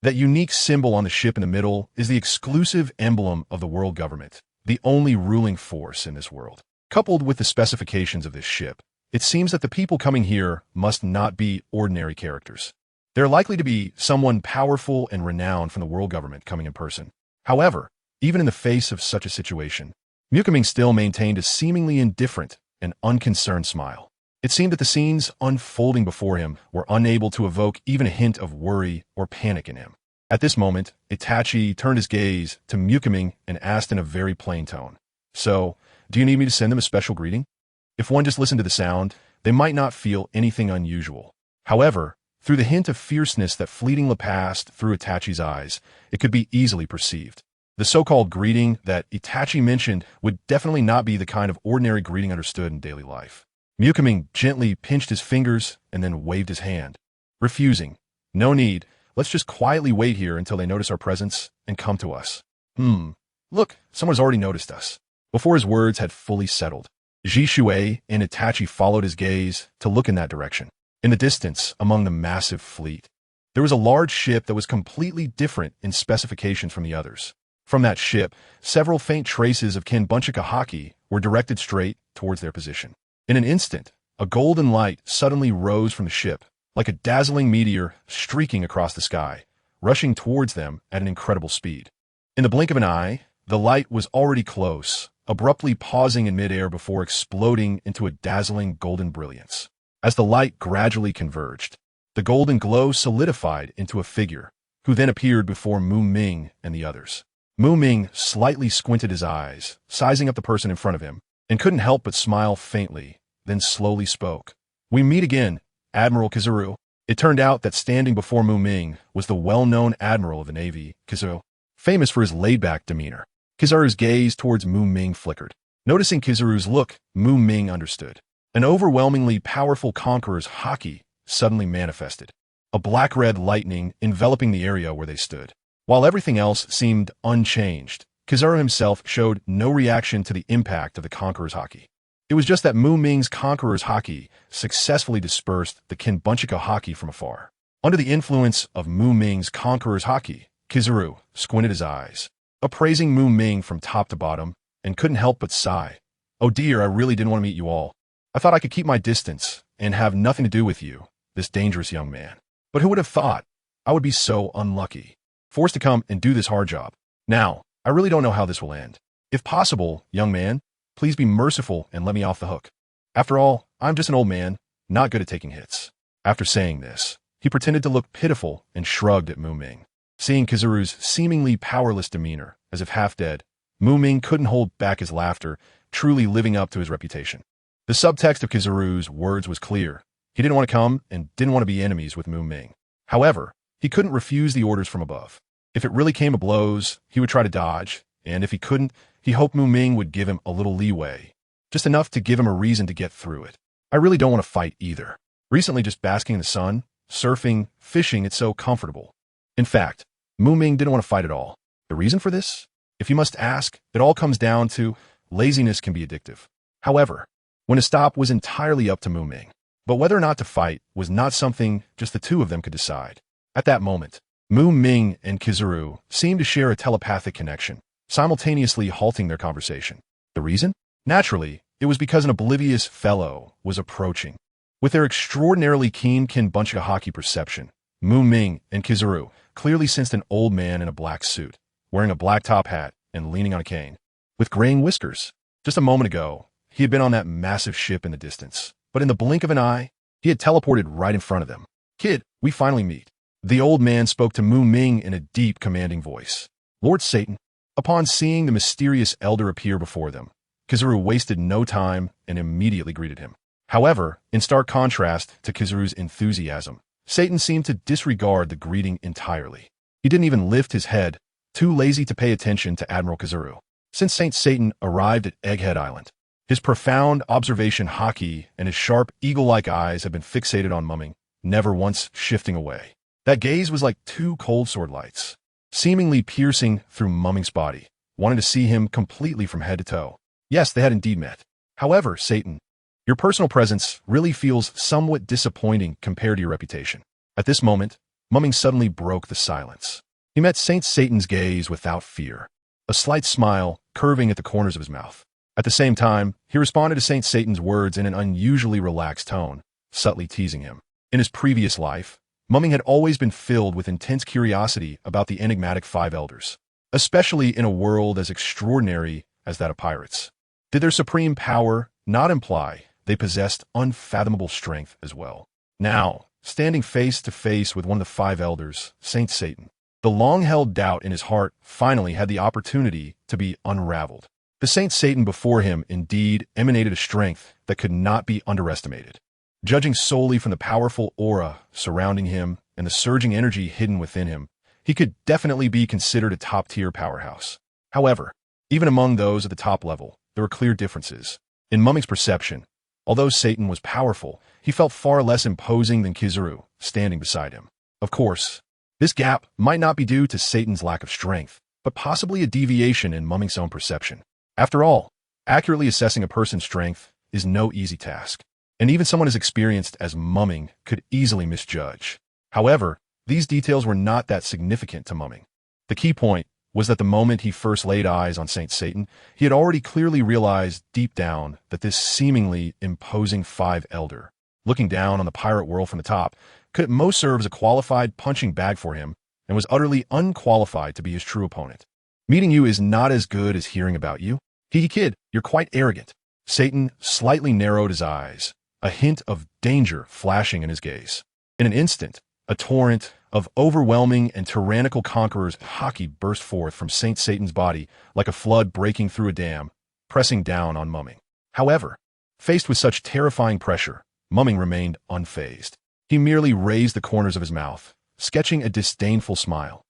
S1: That unique symbol on the ship in the middle is the exclusive emblem of the world government, the only ruling force in this world. Coupled with the specifications of this ship, it seems that the people coming here must not be ordinary characters. They're likely to be someone powerful and renowned from the world government coming in person. However, even in the face of such a situation, Ming still maintained a seemingly indifferent and unconcerned smile. It seemed that the scenes unfolding before him were unable to evoke even a hint of worry or panic in him. At this moment, Itachi turned his gaze to Ming and asked in a very plain tone, "So, Do you need me to send them a special greeting? If one just listened to the sound, they might not feel anything unusual. However, through the hint of fierceness that fleetingly passed through Itachi's eyes, it could be easily perceived. The so-called greeting that Itachi mentioned would definitely not be the kind of ordinary greeting understood in daily life. Ming gently pinched his fingers and then waved his hand, refusing. No need, let's just quietly wait here until they notice our presence and come to us. Look, someone's already noticed us. Before his words had fully settled, Shisui and Itachi followed his gaze to look in that direction. In the distance, among the massive fleet, there was a large ship that was completely different in specifications from the others. From that ship, several faint traces of clan.Since were directed straight towards their position. In an instant, a golden light suddenly rose from the ship, like a dazzling meteor streaking across the sky, rushing towards them at an incredible speed. In the blink of an eye, the light was already close, abruptly pausing in midair before exploding into a dazzling golden brilliance. As the light gradually converged, the golden glow solidified into a figure, who then appeared before Ming and the others. Ming slightly squinted his eyes, sizing up the person in front of him, and couldn't help but smile faintly, then slowly spoke. "We meet again, Admiral Kizaru." It turned out that standing before Ming was the well-known admiral of the Navy, Kizaru, famous for his laid-back demeanor. Kizaru's gaze towards Ming flickered. Noticing Kizaru's look, Ming understood. An overwhelmingly powerful conqueror's haki suddenly manifested, a black-red lightning enveloping the area where they stood. While everything else seemed unchanged, Kizaru himself showed no reaction to the impact of the conqueror's haki. It was just that Ming's conqueror's haki successfully dispersed the clan.Since haki from afar. Under the influence of Ming's conqueror's haki, Kizaru squinted his eyes, appraising Ming from top to bottom, and couldn't help but sigh. "Oh dear, I really didn't want to meet you all. I thought I could keep my distance and have nothing to do with you, this dangerous young man. But who would have thought I would be so unlucky, forced to come and do this hard job. Now, I really don't know how this will end. If possible, young man, please be merciful and let me off the hook. After all, I'm just an old man, not good at taking hits." After saying this, he pretended to look pitiful and shrugged at Ming. Seeing Kizaru's seemingly powerless demeanor, as if half dead, Ming couldn't hold back his laughter, truly living up to his reputation. The subtext of Kizaru's words was clear. He didn't want to come and didn't want to be enemies with Ming. However, he couldn't refuse the orders from above. If it really came to blows, he would try to dodge, and if he couldn't, he hoped Ming would give him a little leeway, just enough to give him a reason to get through it. "I really don't want to fight either. Recently just basking in the sun, surfing, fishing, it's so comfortable." In fact, Ming didn't want to fight at all. The reason for this? If you must ask, it all comes down to laziness can be addictive. However, when to stop was entirely up to Ming. But whether or not to fight was not something just the two of them could decide. At that moment, Ming and Kizaru seemed to share a telepathic connection, simultaneously halting their conversation. The reason? Naturally, it was because an oblivious fellow was approaching. With their extraordinarily keen clan.Since haki perception, Ming and Kizaru clearly sensed an old man in a black suit, wearing a black top hat and leaning on a cane, with graying whiskers. Just a moment ago, he had been on that massive ship in the distance, but in the blink of an eye, he had teleported right in front of them. "Kid, we finally meet." The old man spoke to Ming in a deep, commanding voice. "Lord Satan." Upon seeing the mysterious elder appear before them, Kizaru wasted no time and immediately greeted him. However, in stark contrast to Kizaru's enthusiasm, Satan seemed to disregard the greeting entirely. He didn't even lift his head, too lazy to pay attention to Admiral Kizaru. Since Saint Satan arrived at Egghead Island, his profound observation haki and his sharp, eagle-like eyes had been fixated on Ming, never once shifting away. That gaze was like two cold sword lights, seemingly piercing through Ming's body, wanting to see him completely from head to toe. Yes, they had indeed met. "However, Satan, your personal presence really feels somewhat disappointing compared to your reputation." At this moment, Ming suddenly broke the silence. He met Saint Satan's gaze without fear, a slight smile curving at the corners of his mouth. At the same time, he responded to Saint Satan's words in an unusually relaxed tone, subtly teasing him. In his previous life, Ming had always been filled with intense curiosity about the enigmatic five elders, especially in a world as extraordinary as that of pirates. Did their supreme power not imply they possessed unfathomable strength as well? Now, standing face to face with one of the five elders, Saint Satan, the long-held doubt in his heart finally had the opportunity to be unraveled. The Saint Satan before him indeed emanated a strength that could not be underestimated. Judging solely from the powerful aura surrounding him and the surging energy hidden within him, he could definitely be considered a top-tier powerhouse. However, even among those at the top level, there were clear differences. In Ming's perception, although Satan was powerful, he felt far less imposing than Kizaru, standing beside him. Of course, this gap might not be due to Satan's lack of strength, but possibly a deviation in Ming's own perception. After all, accurately assessing a person's strength is no easy task, and even someone as experienced as Ming could easily misjudge. However, these details were not that significant to Ming. The key point was that the moment he first laid eyes on Saint Satan, he had already clearly realized deep down that this seemingly imposing five elder, looking down on the pirate world from the top, could at most serve as a qualified punching bag for him and was utterly unqualified to be his true opponent. Meeting you is not as good as hearing about you. Kid, you're quite arrogant. Satan slightly narrowed his eyes, a hint of danger flashing in his gaze. In an instant, a torrent of overwhelming and tyrannical conqueror's haki burst forth from Saint Satan's body like a flood breaking through a dam, pressing down on Ming. However, faced with such terrifying pressure, Ming remained unfazed. He merely raised the corners of his mouth, sketching a disdainful smile.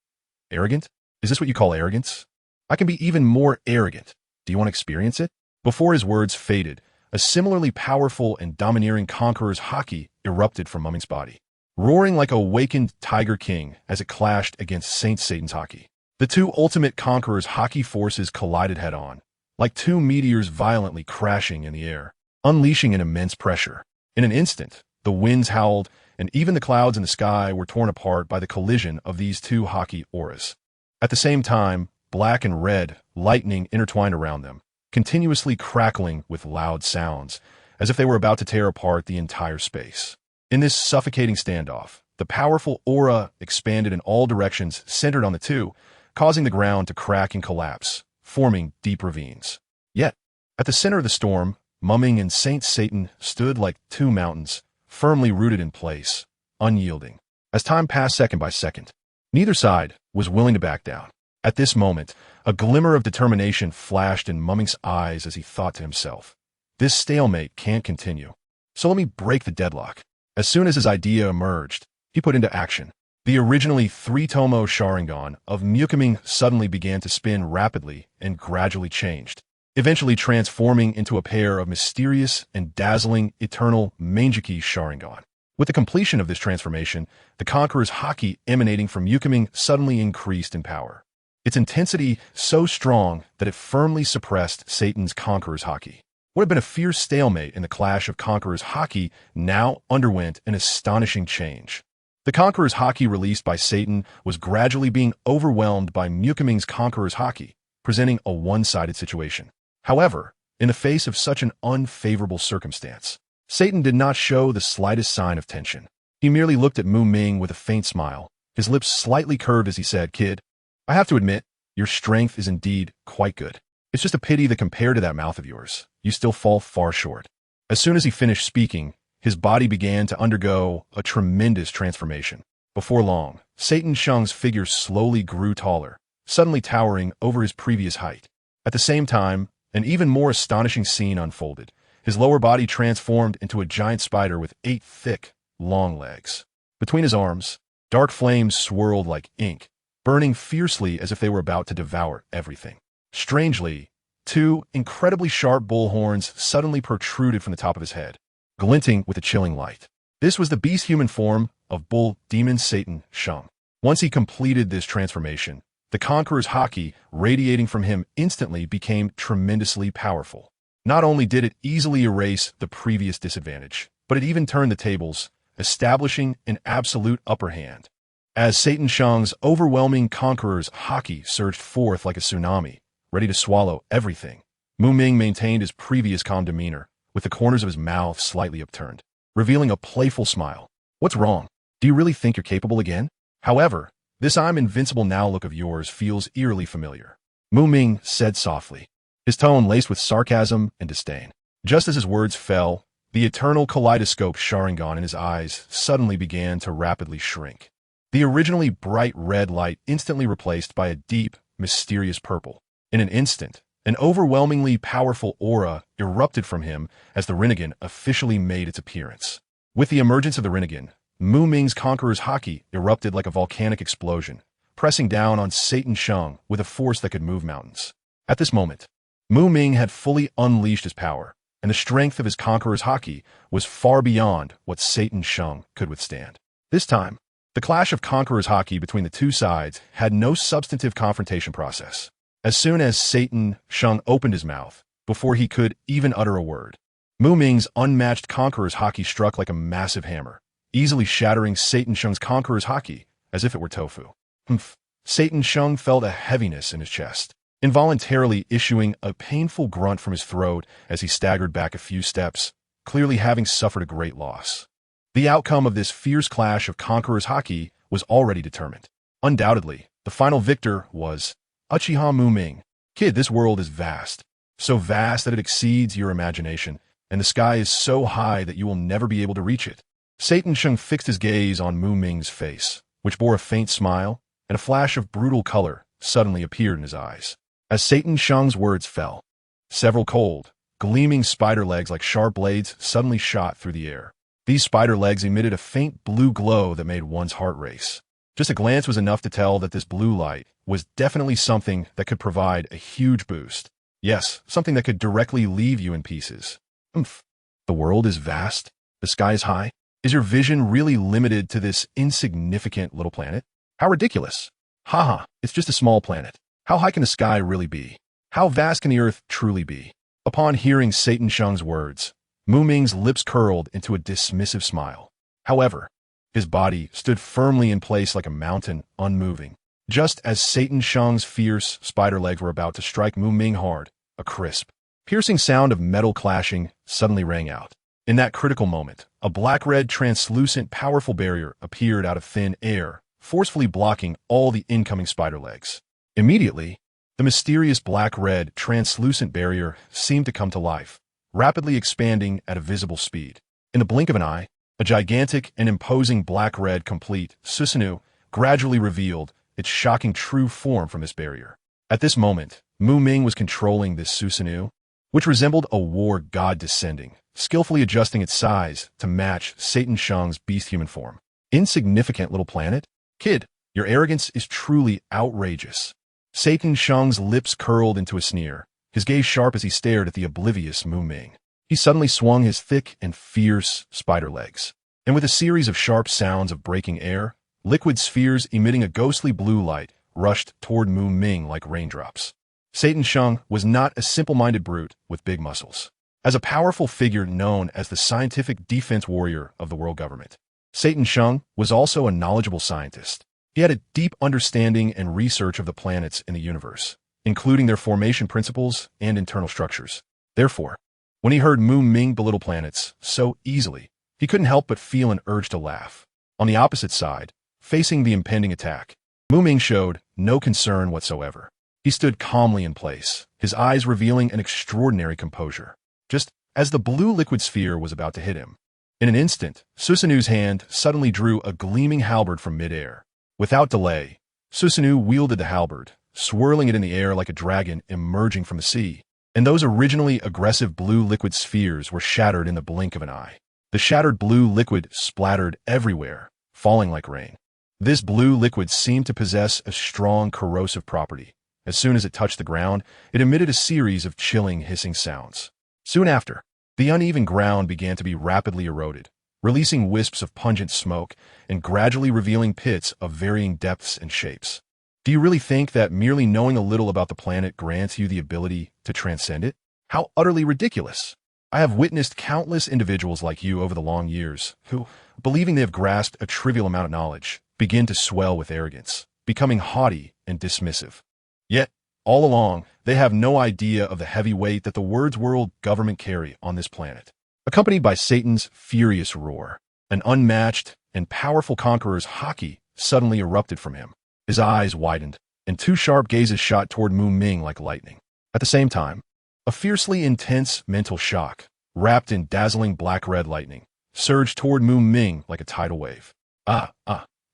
S1: Arrogant? Is this what you call arrogance? I can be even more arrogant. Do you want to experience it? Before his words faded, a similarly powerful and domineering conqueror's haki erupted from Ming's body, roaring like a awakened tiger king as it clashed against Saint Satan's haki. The two ultimate conquerors' haki forces collided head-on, like two meteors violently crashing in the air, unleashing an immense pressure. In an instant, the winds howled, and even the clouds in the sky were torn apart by the collision of these two haki auras. At the same time, black and red lightning intertwined around them, continuously crackling with loud sounds, as if they were about to tear apart the entire space. In this suffocating standoff, the powerful aura expanded in all directions centered on the two, causing the ground to crack and collapse, forming deep ravines. Yet, at the center of the storm, Ming and Saint Satan stood like two mountains, firmly rooted in place, unyielding. As time passed second by second, neither side was willing to back down. At this moment, a glimmer of determination flashed in Ming's eyes as he thought to himself, "This stalemate can't continue. So let me break the deadlock." As soon as his idea emerged, he put into action. The originally three-tomo Sharingan of Ming suddenly began to spin rapidly and gradually changed, eventually transforming into a pair of mysterious and dazzling eternal Mangekyō Sharingan. With the completion of this transformation, the conqueror's haki emanating from Ming suddenly increased in power. Its intensity so strong that it firmly suppressed Satan's conqueror's haki. What had been a fierce stalemate in the clash of conqueror's haki now underwent an astonishing change. The conqueror's haki released by Satan was gradually being overwhelmed by Ming's conqueror's haki, presenting a one-sided situation. However, in the face of such an unfavorable circumstance, Satan did not show the slightest sign of tension. He merely looked at Ming with a faint smile, his lips slightly curved as he said, "Kid, I have to admit, your strength is indeed quite good. It's just a pity that compared to that mouth of yours, you still fall far short." As soon as he finished speaking, his body began to undergo a tremendous transformation. Before long, Satan Shung's figure slowly grew taller, suddenly towering over his previous height. At the same time, an even more astonishing scene unfolded. His lower body transformed into a giant spider with 8 thick, long legs. Between his arms, dark flames swirled like ink, burning fiercely as if they were about to devour everything. Strangely, 2 incredibly sharp bull horns suddenly protruded from the top of his head, glinting with a chilling light. This was the beast-human form of bull demon Satan Shung. Once he completed this transformation, the conqueror's haki radiating from him instantly became tremendously powerful. Not only did it easily erase the previous disadvantage, but it even turned the tables, establishing an absolute upper hand. As Satan Shung's overwhelming conqueror's haki surged forth like a tsunami, ready to swallow everything, Ming maintained his previous calm demeanor, with the corners of his mouth slightly upturned, revealing a playful smile. "What's wrong? Do you really think you're capable again? However, this I'm invincible now look of yours feels eerily familiar," Ming said softly, his tone laced with sarcasm and disdain. Just as his words fell, the eternal kaleidoscope Sharingan in his eyes suddenly began to rapidly shrink. The originally bright red light instantly replaced by a deep, mysterious purple. In an instant, An overwhelmingly powerful aura erupted from him as the Rinnegan officially made its appearance. With the emergence of the Rinnegan, Mu Ming's Conqueror's Haki erupted like a volcanic explosion, pressing down on Satan Shang with a force that could move mountains. At this moment, Mu Ming had fully unleashed his power, and the strength of his Conqueror's Haki was far beyond what Satan Shang could withstand. This time, the clash of Conqueror's Haki between the two sides had no substantive confrontation process. As soon as Satan Shang opened his mouth, before he could even utter a word, Mu Ming's unmatched Conqueror's Haki struck like a massive hammer, easily shattering Satan Shang's Conqueror's Haki as if it were tofu. Humph. Satan Shang felt a heaviness in his chest, involuntarily issuing a painful grunt from his throat as he staggered back a few steps, clearly having suffered a great loss. The outcome of this fierce clash of Conqueror's Haki was already determined. Undoubtedly, the final victor was Uchiha Mu Ming. Kid, this world is vast. So vast that it exceeds your imagination, and the sky is so high that you will never be able to reach it. Satan Shang fixed his gaze on Mu Ming's face, which bore a faint smile, and a flash of brutal color suddenly appeared in his eyes. As Satan Shang's words fell, several cold, gleaming spider legs like sharp blades suddenly shot through the air. These spider legs emitted a faint blue glow that made one's heart race. Just a glance was enough to tell that this blue light was definitely something that could provide a huge boost. Yes, something that could directly leave you in pieces. Oomph. The world is vast. The sky is high. Is your vision really limited to this insignificant little planet? How ridiculous. Haha, it's just a small planet. How high can the sky really be? How vast can the earth truly be? Upon hearing Satan Shang's words, Mu Ming's lips curled into a dismissive smile. However, his body stood firmly in place like a mountain, unmoving. Just as Satan Shang's fierce spider legs were about to strike Mu Ming hard, a crisp, piercing sound of metal clashing suddenly rang out. In that critical moment, a black-red, translucent, powerful barrier appeared out of thin air, forcefully blocking all the incoming spider legs. Immediately, the mysterious black-red, translucent barrier seemed to come to life, rapidly expanding at a visible speed. In the blink of an eye, a gigantic and imposing black-red complete Susanoo gradually revealed its shocking true form from this barrier. At this moment, Mu Ming was controlling this Susanoo, which resembled a war god descending, skillfully adjusting its size to match Satan Shang's beast-human form. Insignificant little planet? Kid, your arrogance is truly outrageous. Satan Shang's lips curled into a sneer, his gaze sharp as he stared at the oblivious Mu Ming. He suddenly swung his thick and fierce spider legs, and with a series of sharp sounds of breaking air, liquid spheres emitting a ghostly blue light rushed toward Mu Ming like raindrops. Satan Shang was not a simple-minded brute with big muscles. As a powerful figure known as the scientific defense warrior of the world government, Satan Shang was also a knowledgeable scientist. He had a deep understanding and research of the planets in the universe, including their formation principles and internal structures. Therefore, when he heard Mu Ming belittle planets so easily, he couldn't help but feel an urge to laugh. On the opposite side, facing the impending attack, Mu Ming showed no concern whatsoever. He stood calmly in place, his eyes revealing an extraordinary composure. Just as the blue liquid sphere was about to hit him, in an instant, Susanoo's hand suddenly drew a gleaming halberd from midair. Without delay, Susanoo wielded the halberd, swirling it in the air like a dragon emerging from the sea, and those originally aggressive blue liquid spheres were shattered in the blink of an eye. The shattered blue liquid splattered everywhere, falling like rain. This blue liquid seemed to possess a strong corrosive property. As soon as it touched the ground, it emitted a series of chilling, hissing sounds. Soon after, the uneven ground began to be rapidly eroded, releasing wisps of pungent smoke and gradually revealing pits of varying depths and shapes. Do you really think that merely knowing a little about the planet grants you the ability to transcend it? How utterly ridiculous! I have witnessed countless individuals like you over the long years who, believing they have grasped a trivial amount of knowledge, begin to swell with arrogance, becoming haughty and dismissive. Yet, all along, they have no idea of the heavy weight that the words world government carry on this planet. Accompanied by Satan's furious roar, an unmatched and powerful conqueror's haki suddenly erupted from him. His eyes widened, and two sharp gazes shot toward Mu Ming like lightning. At the same time, a fiercely intense mental shock, wrapped in dazzling black-red lightning, surged toward Mu Ming like a tidal wave.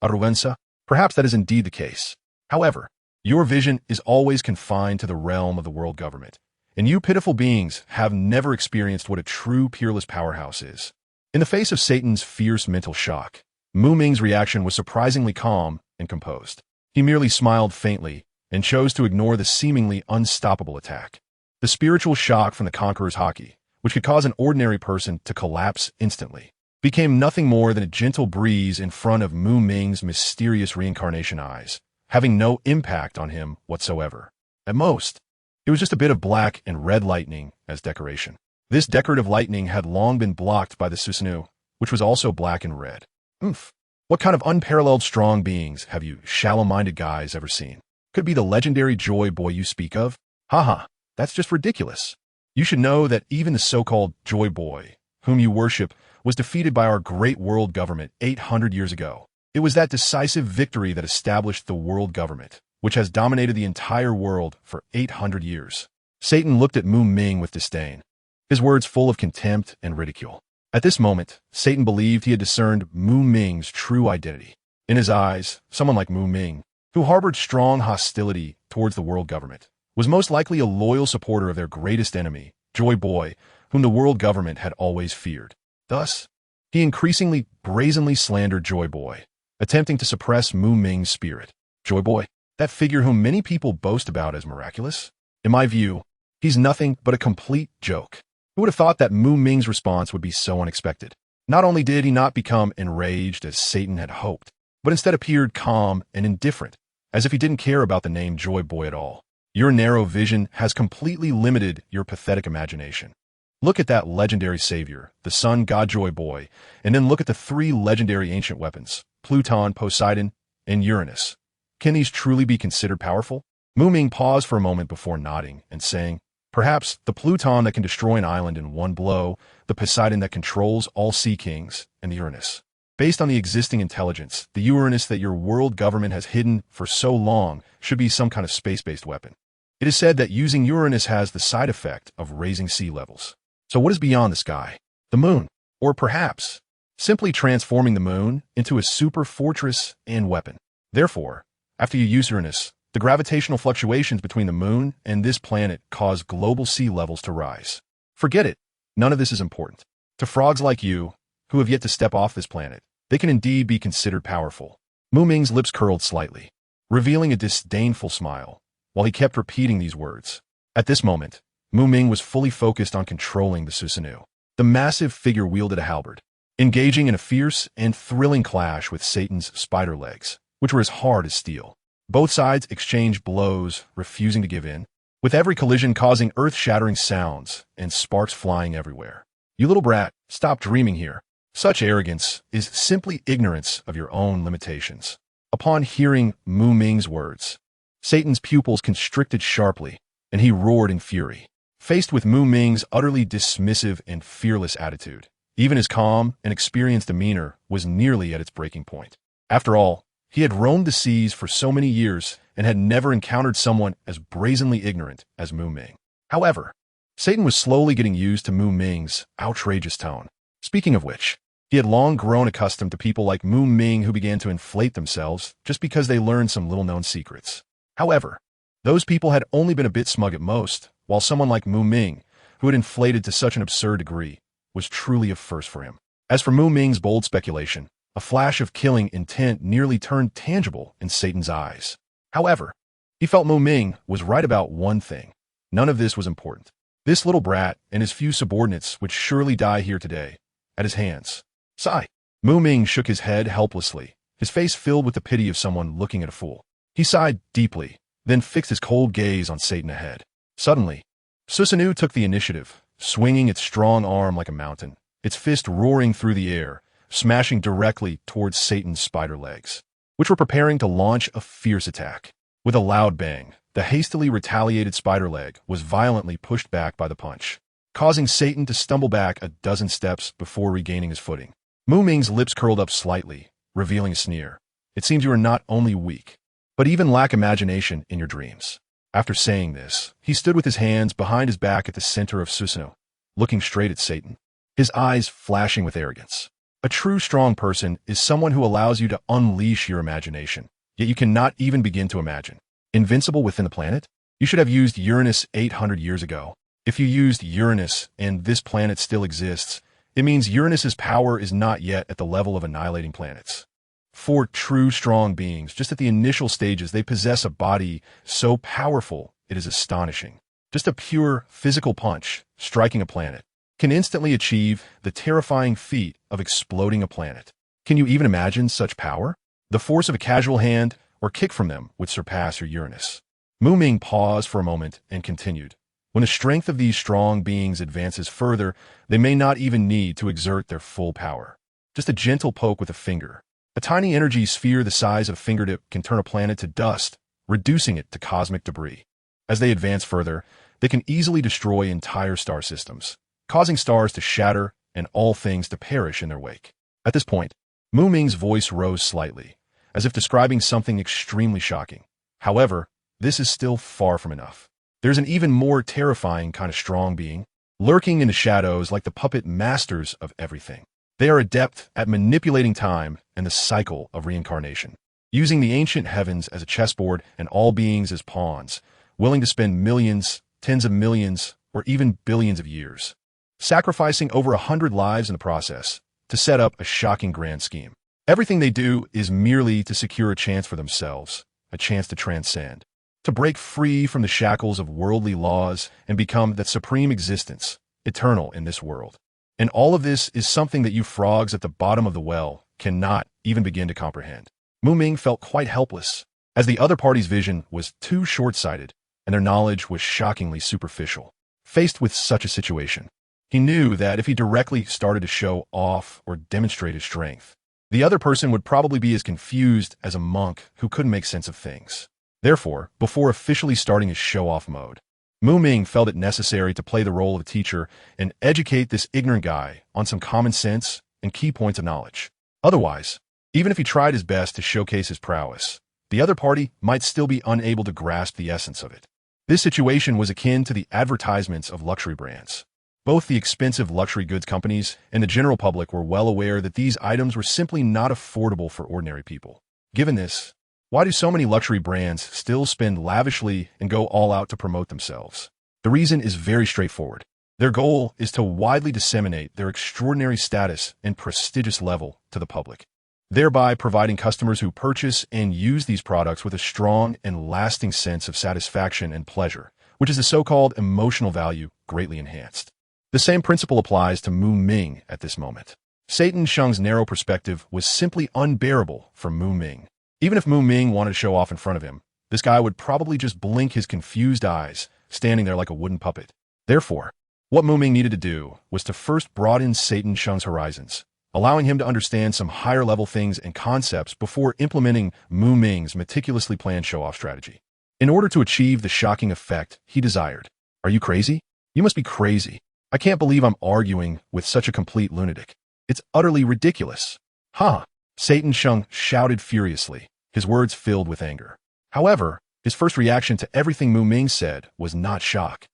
S1: Arroganza? Perhaps that is indeed the case. However, Your vision is always confined to the realm of the world government, and you pitiful beings have never experienced what a true peerless powerhouse is. In the face of Satan's fierce mental shock, Ming's reaction was surprisingly calm and composed. He merely smiled faintly and chose to ignore the seemingly unstoppable attack. The spiritual shock from the conqueror's haki, which could cause an ordinary person to collapse instantly, became nothing more than a gentle breeze in front of Ming's mysterious reincarnation eyes, having no impact on him whatsoever. At most, it was just a bit of black and red lightning as decoration. This decorative lightning had long been blocked by the Susanoo, which was also black and red. Oomph. What kind of unparalleled strong beings have you shallow-minded guys ever seen? Could it be the legendary Joy Boy you speak of? Haha, that's just ridiculous. You should know that even the so-called Joy Boy, whom you worship, was defeated by our great world government 800 years ago. It was that decisive victory that established the world government, which has dominated the entire world for 800 years. Satan looked at Ming with disdain, his words full of contempt and ridicule. At this moment, Satan believed he had discerned Ming's true identity. In his eyes, someone like Ming, who harbored strong hostility towards the world government, was most likely a loyal supporter of their greatest enemy, Joy Boy, whom the world government had always feared. Thus, he increasingly brazenly slandered Joy Boy, attempting to suppress Ming's spirit. Joy Boy, that figure whom many people boast about as miraculous? In my view, he's nothing but a complete joke. Who would have thought that Ming's response would be so unexpected? Not only did he not become enraged as Satan had hoped, but instead appeared calm and indifferent, as if he didn't care about the name Joy Boy at all. Your narrow vision has completely limited your pathetic imagination. Look at that legendary savior, the sun god Joy Boy, and then look at the three legendary ancient weapons, Pluton, Poseidon, and Uranus. Can these truly be considered powerful? Ming paused for a moment before nodding and saying, perhaps the Pluton that can destroy an island in one blow, the Poseidon that controls all sea kings, and the Uranus. Based on the existing intelligence, the Uranus that your world government has hidden for so long should be some kind of space-based weapon. It is said that using Uranus has the side effect of raising sea levels. So what is beyond the sky? The moon. Or perhaps, simply transforming the moon into a super fortress and weapon. Therefore, after you use Uranus, the gravitational fluctuations between the moon and this planet cause global sea levels to rise. Forget it. None of this is important. To frogs like you, who have yet to step off this planet, they can indeed be considered powerful. Ming's lips curled slightly, revealing a disdainful smile, while he kept repeating these words. At this moment, Ming was fully focused on controlling the Susanoo. The massive figure wielded a halberd, engaging in a fierce and thrilling clash with Satan's spider legs, which were as hard as steel. Both sides exchanged blows, refusing to give in, with every collision causing earth-shattering sounds and sparks flying everywhere. You little brat, stop dreaming here. Such arrogance is simply ignorance of your own limitations. Upon hearing Ming's words, Satan's pupils constricted sharply, and he roared in fury. Faced with Ming's utterly dismissive and fearless attitude, even his calm and experienced demeanor was nearly at its breaking point. After all, he had roamed the seas for so many years and had never encountered someone as brazenly ignorant as Ming. However, Satan was slowly getting used to Ming's outrageous tone. Speaking of which, he had long grown accustomed to people like Ming who began to inflate themselves just because they learned some little-known secrets. However, those people had only been a bit smug at most, while someone like Ming, who had inflated to such an absurd degree, was truly a first for him. As for Ming's bold speculation, a flash of killing intent nearly turned tangible in Satan's eyes. However, he felt Ming was right about one thing. None of this was important. This little brat and his few subordinates would surely die here today, at his hands. Sigh. Ming shook his head helplessly, his face filled with the pity of someone looking at a fool. He sighed deeply, then fixed his cold gaze on Satan ahead. Suddenly, Susanoo took the initiative, swinging its strong arm like a mountain, its fist roaring through the air, smashing directly towards Satan's spider legs, which were preparing to launch a fierce attack. With a loud bang, the hastily retaliated spider leg was violently pushed back by the punch, causing Satan to stumble back a dozen steps before regaining his footing. Ming's lips curled up slightly, revealing a sneer. It seems you are not only weak, but even lack imagination in your dreams. After saying this, he stood with his hands behind his back at the center of Susanoo, looking straight at Satan, his eyes flashing with arrogance. A true strong person is someone who allows you to unleash your imagination, yet you cannot even begin to imagine. Invincible within the planet? You should have used Uranus 800 years ago. If you used Uranus and this planet still exists, it means Uranus's power is not yet at the level of annihilating planets. For true strong beings, just at the initial stages, they possess a body so powerful it is astonishing. Just a pure physical punch, striking a planet, can instantly achieve the terrifying feat of exploding a planet. Can you even imagine such power? The force of a casual hand or kick from them would surpass your Uranus. Ming paused for a moment and continued. When the strength of these strong beings advances further, they may not even need to exert their full power. Just a gentle poke with a finger. A tiny energy sphere the size of a fingertip can turn a planet to dust, reducing it to cosmic debris. As they advance further, they can easily destroy entire star systems, causing stars to shatter and all things to perish in their wake. At this point, Ming's voice rose slightly, as if describing something extremely shocking. However, this is still far from enough. There's an even more terrifying kind of strong being, lurking in the shadows like the puppet masters of everything. They are adept at manipulating time and the cycle of reincarnation, using the ancient heavens as a chessboard and all beings as pawns, willing to spend millions, tens of millions, or even billions of years, sacrificing over 100 lives in the process to set up a shocking grand scheme. Everything they do is merely to secure a chance for themselves, a chance to transcend, to break free from the shackles of worldly laws and become that supreme existence, eternal in this world. And all of this is something that you frogs at the bottom of the well cannot even begin to comprehend. Ming felt quite helpless, as the other party's vision was too short-sighted and their knowledge was shockingly superficial. Faced with such a situation, he knew that if he directly started to show off or demonstrate his strength, the other person would probably be as confused as a monk who couldn't make sense of things. Therefore, before officially starting his show-off mode, Ming felt it necessary to play the role of a teacher and educate this ignorant guy on some common sense and key points of knowledge. Otherwise, even if he tried his best to showcase his prowess, the other party might still be unable to grasp the essence of it. This situation was akin to the advertisements of luxury brands. Both the expensive luxury goods companies and the general public were well aware that these items were simply not affordable for ordinary people. Given this, why do so many luxury brands still spend lavishly and go all out to promote themselves? The reason is very straightforward. Their goal is to widely disseminate their extraordinary status and prestigious level to the public, thereby providing customers who purchase and use these products with a strong and lasting sense of satisfaction and pleasure, which is the so-called emotional value greatly enhanced. The same principle applies to Ming at this moment. Satan Shung's narrow perspective was simply unbearable for Ming. Even if Ming wanted to show off in front of him, this guy would probably just blink his confused eyes, standing there like a wooden puppet. Therefore, what Ming needed to do was to first broaden Satan Shung's horizons, allowing him to understand some higher-level things and concepts before implementing Ming's meticulously planned show-off strategy. In order to achieve the shocking effect he desired. Are you crazy? You must be crazy. I can't believe I'm arguing with such a complete lunatic. It's utterly ridiculous. Huh? Satan Shung shouted furiously, his words filled with anger. However, his first reaction to everything Ming said was not shock,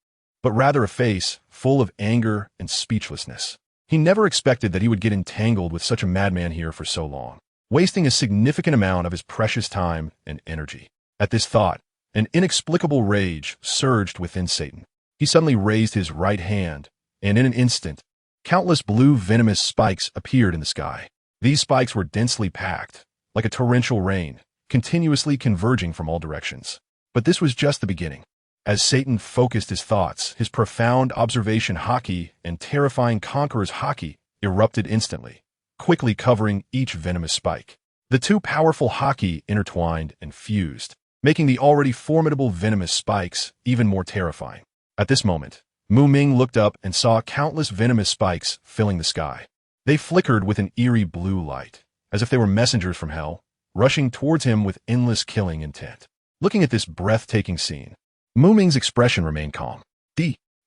S1: but rather a face full of anger and speechlessness. He never expected that he would get entangled with such a madman here for so long, wasting a significant amount of his precious time and energy. At this thought, an inexplicable rage surged within Satan. He suddenly raised his right hand, and in an instant, countless blue venomous spikes appeared in the sky. These spikes were densely packed, like a torrential rain, continuously converging from all directions. But this was just the beginning. As Satan focused his thoughts, his profound observation haki and terrifying conqueror's haki erupted instantly, quickly covering each venomous spike. The two powerful haki intertwined and fused, making the already formidable venomous spikes even more terrifying. At this moment, Ming looked up and saw countless venomous spikes filling the sky. They flickered with an eerie blue light, as if they were messengers from hell, rushing towards him with endless killing intent. Looking at this breathtaking scene, Ming's expression remained calm.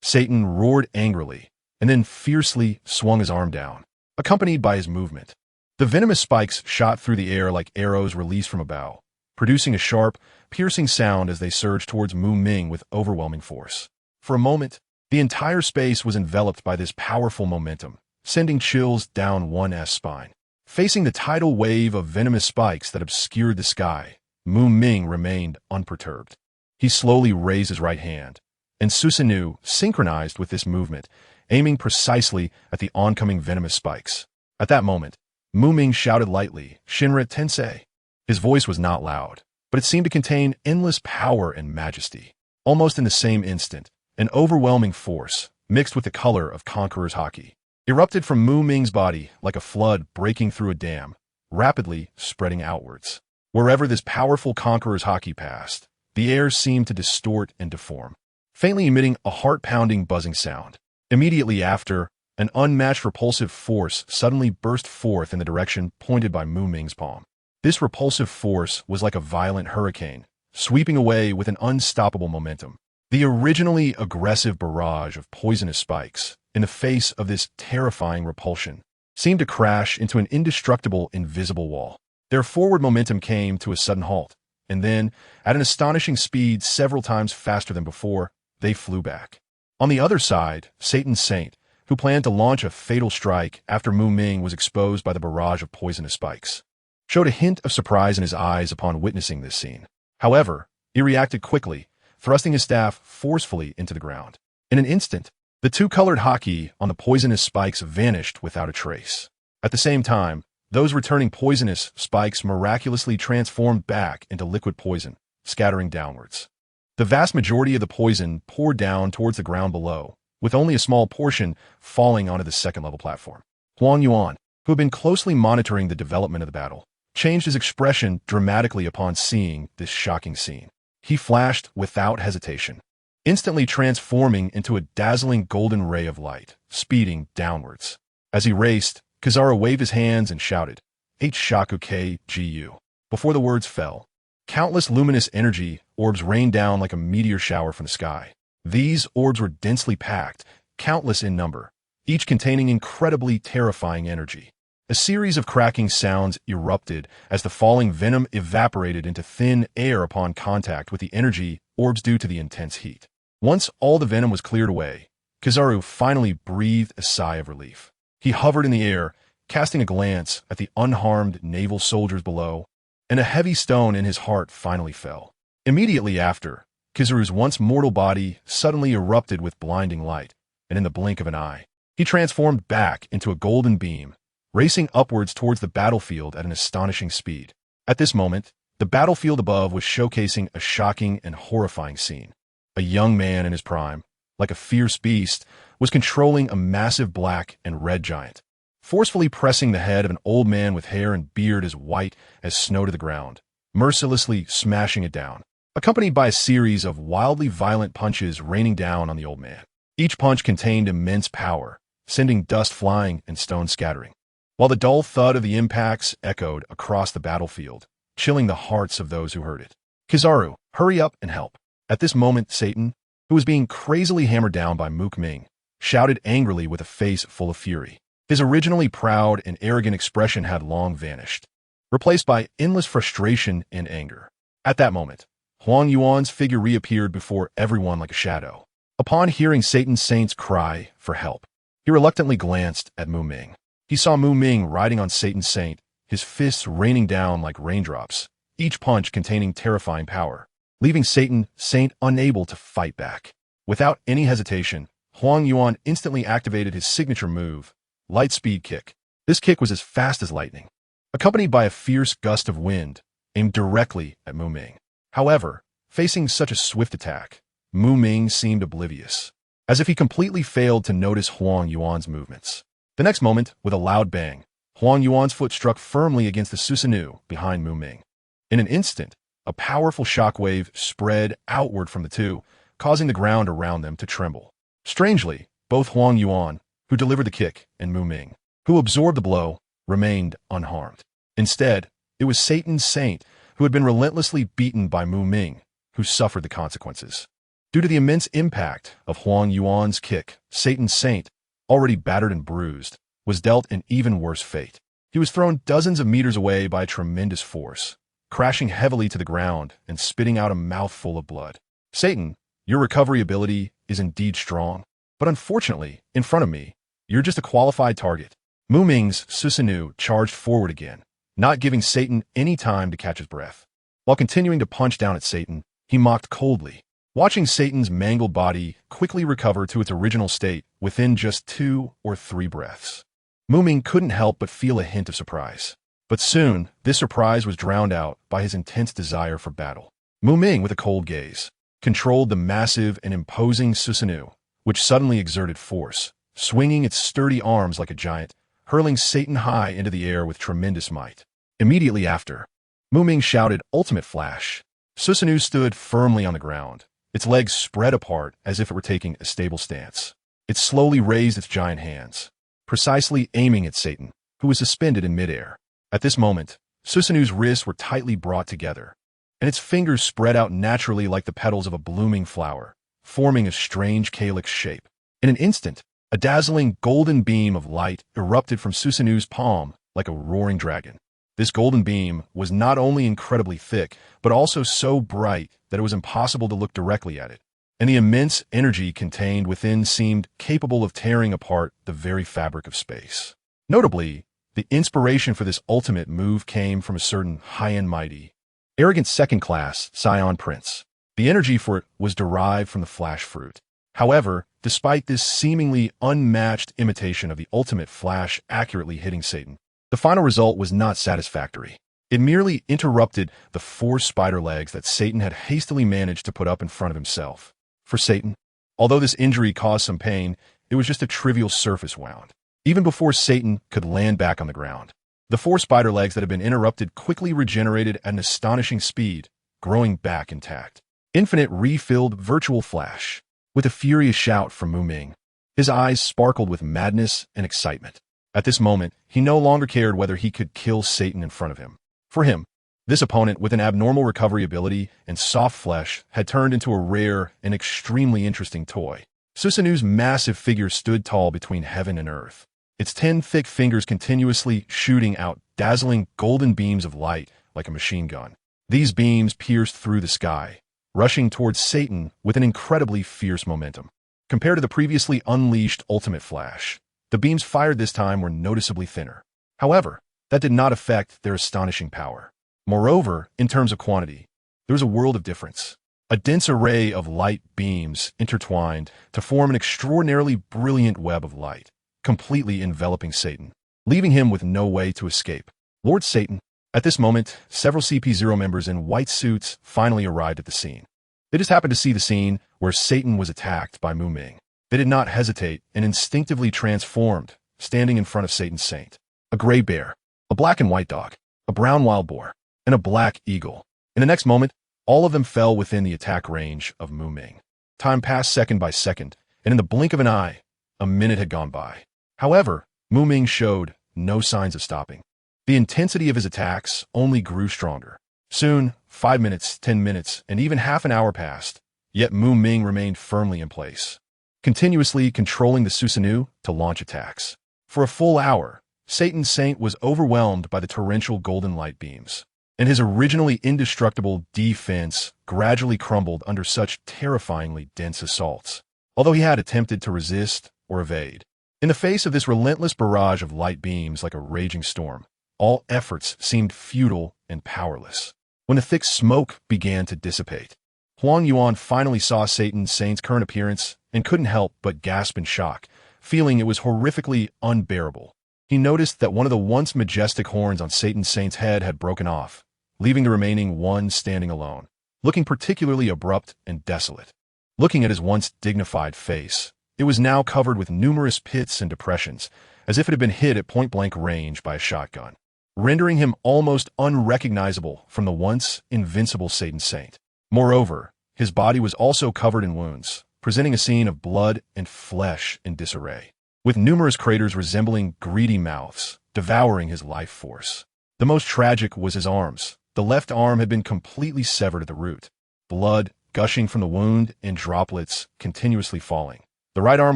S1: Satan roared angrily, and then fiercely swung his arm down, accompanied by his movement. The venomous spikes shot through the air like arrows released from a bow, producing a sharp, piercing sound as they surged towards Ming with overwhelming force. For a moment, the entire space was enveloped by this powerful momentum, sending chills down one's spine. Facing the tidal wave of venomous spikes that obscured the sky, Ming remained unperturbed. He slowly raised his right hand, and Susanoo synchronized with this movement, aiming precisely at the oncoming venomous spikes. At that moment, Ming shouted lightly, "Shinra Tensei." His voice was not loud, but it seemed to contain endless power and majesty. Almost in the same instant, an overwhelming force, mixed with the color of Conqueror's haki, erupted from Ming's body like a flood breaking through a dam, rapidly spreading outwards. Wherever this powerful Conqueror's haki passed, the air seemed to distort and deform, faintly emitting a heart-pounding buzzing sound. Immediately after, an unmatched repulsive force suddenly burst forth in the direction pointed by Ming's palm. This repulsive force was like a violent hurricane, sweeping away with an unstoppable momentum. The originally aggressive barrage of poisonous spikes, in the face of this terrifying repulsion, seemed to crash into an indestructible invisible wall. Their forward momentum came to a sudden halt, and then, at an astonishing speed several times faster than before, they flew back. On the other side, Satan's Saint, who planned to launch a fatal strike after Ming was exposed by the barrage of poisonous spikes, showed a hint of surprise in his eyes upon witnessing this scene. However, he reacted quickly, thrusting his staff forcefully into the ground. In an instant, the two-colored haki on the poisonous spikes vanished without a trace. At the same time, those returning poisonous spikes miraculously transformed back into liquid poison, scattering downwards. The vast majority of the poison poured down towards the ground below, with only a small portion falling onto the second-level platform. Huang Yuan, who had been closely monitoring the development of the battle, changed his expression dramatically upon seeing this shocking scene. He flashed without hesitation, instantly transforming into a dazzling golden ray of light, speeding downwards. As he raced, Kizaru waved his hands and shouted, "H-Shaku-K-G-U." Before the words fell, countless luminous energy orbs rained down like a meteor shower from the sky. These orbs were densely packed, countless in number, each containing incredibly terrifying energy. A series of cracking sounds erupted as the falling venom evaporated into thin air upon contact with the energy orbs due to the intense heat. Once all the venom was cleared away, Kizaru finally breathed a sigh of relief. He hovered in the air, casting a glance at the unharmed naval soldiers below, and a heavy stone in his heart finally fell. Immediately after, Kizaru's once mortal body suddenly erupted with blinding light, and in the blink of an eye, he transformed back into a golden beam, racing upwards towards the battlefield at an astonishing speed. At this moment, the battlefield above was showcasing a shocking and horrifying scene. A young man in his prime, like a fierce beast, was controlling a massive black and red giant, forcefully pressing the head of an old man with hair and beard as white as snow to the ground, mercilessly smashing it down, accompanied by a series of wildly violent punches raining down on the old man. Each punch contained immense power, sending dust flying and stones scattering, while the dull thud of the impacts echoed across the battlefield, chilling the hearts of those who heard it. "Kizaru, hurry up and help." At this moment, Satan, who was being crazily hammered down by Ming, shouted angrily with a face full of fury. His originally proud and arrogant expression had long vanished, replaced by endless frustration and anger. At that moment, Huang Yuan's figure reappeared before everyone like a shadow. Upon hearing Satan's Saint's cry for help, he reluctantly glanced at Ming. He saw Ming riding on Satan's Saint, his fists raining down like raindrops, each punch containing terrifying power, leaving Satan's Saint unable to fight back. Without any hesitation, Huang Yuan instantly activated his signature move, Light Speed Kick. This kick was as fast as lightning, accompanied by a fierce gust of wind, aimed directly at Ming. However, facing such a swift attack, Ming seemed oblivious, as if he completely failed to notice Huang Yuan's movements. The next moment, with a loud bang, Huang Yuan's foot struck firmly against the Susanoo behind Ming. In an instant, a powerful shockwave spread outward from the two, causing the ground around them to tremble. Strangely, both Huang Yuan, who delivered the kick, and Ming, who absorbed the blow, remained unharmed. Instead, it was Satan's Saint, who had been relentlessly beaten by Ming, who suffered the consequences. Due to the immense impact of Huang Yuan's kick, Satan's Saint, already battered and bruised, was dealt an even worse fate. He was thrown dozens of meters away by a tremendous force, crashing heavily to the ground and spitting out a mouthful of blood. "Satan, your recovery ability is indeed strong, but unfortunately, in front of me, you're just a qualified target." Ming's Susanoo charged forward again, not giving Satan any time to catch his breath. While continuing to punch down at Satan, he mocked coldly, watching Satan's mangled body quickly recover to its original state within just 2 or 3 breaths. Ming couldn't help but feel a hint of surprise. But soon, this surprise was drowned out by his intense desire for battle. Ming, with a cold gaze, controlled the massive and imposing Susanoo, which suddenly exerted force, swinging its sturdy arms like a giant, hurling Satan high into the air with tremendous might. Immediately after, Ming shouted, "Ultimate Flash!" Susanoo stood firmly on the ground, its legs spread apart as if it were taking a stable stance. It slowly raised its giant hands, precisely aiming at Satan, who was suspended in midair. At this moment, Susanoo's wrists were tightly brought together, and its fingers spread out naturally like the petals of a blooming flower, forming a strange calyx shape. In an instant, a dazzling golden beam of light erupted from Susanoo's palm like a roaring dragon. This golden beam was not only incredibly thick, but also so bright that it was impossible to look directly at it, and the immense energy contained within seemed capable of tearing apart the very fabric of space. Notably, the inspiration for this ultimate move came from a certain high-end mighty, arrogant second-class Scion Prince. The energy for it was derived from the flash fruit. However, despite this seemingly unmatched imitation of the ultimate flash accurately hitting Satan, the final result was not satisfactory. It merely interrupted the 4 spider legs that Satan had hastily managed to put up in front of himself. For Satan, although this injury caused some pain, it was just a trivial surface wound. Even before Satan could land back on the ground, the 4 spider legs that had been interrupted quickly regenerated at an astonishing speed, growing back intact. Infinite refilled virtual flash. With a furious shout from Ming, his eyes sparkled with madness and excitement. At this moment, he no longer cared whether he could kill Satan in front of him. For him, this opponent with an abnormal recovery ability and soft flesh had turned into a rare and extremely interesting toy. Susanoo's massive figure stood tall between heaven and earth, its 10 thick fingers continuously shooting out dazzling golden beams of light like a machine gun. These beams pierced through the sky, rushing towards Satan with an incredibly fierce momentum. Compared to the previously unleashed ultimate flash, the beams fired this time were noticeably thinner. However, that did not affect their astonishing power. Moreover, in terms of quantity, there was a world of difference. A dense array of light beams intertwined to form an extraordinarily brilliant web of light, completely enveloping Satan, leaving him with no way to escape. Lord Satan. At this moment, several CP0 members in white suits finally arrived at the scene. They just happened to see the scene where Satan was attacked by Ming. They did not hesitate and instinctively transformed, standing in front of Satan's saint. A gray bear, a black and white dog, a brown wild boar, and a black eagle. In the next moment, all of them fell within the attack range of Ming. Time passed second by second, and in the blink of an eye, a minute had gone by. However, Ming showed no signs of stopping. The intensity of his attacks only grew stronger. Soon, 5 minutes, 10 minutes, and even half an hour passed, yet Ming remained firmly in place, continuously controlling the Susanoo to launch attacks. For a full hour, Satan's saint was overwhelmed by the torrential golden light beams, and his originally indestructible defense gradually crumbled under such terrifyingly dense assaults, although he had attempted to resist or evade. In the face of this relentless barrage of light beams like a raging storm, all efforts seemed futile and powerless. When the thick smoke began to dissipate, Huang Yuan finally saw Satan's saint's current appearance and couldn't help but gasp in shock, feeling it was horrifically unbearable. He noticed that one of the once majestic horns on Satan's saint's head had broken off, leaving the remaining one standing alone, looking particularly abrupt and desolate. Looking at his once dignified face, it was now covered with numerous pits and depressions, as if it had been hit at point-blank range by a shotgun, rendering him almost unrecognizable from the once invincible Satan saint. Moreover, his body was also covered in wounds, presenting a scene of blood and flesh in disarray, with numerous craters resembling greedy mouths, devouring his life force. The most tragic was his arms. The left arm had been completely severed at the root, blood gushing from the wound and droplets continuously falling. The right arm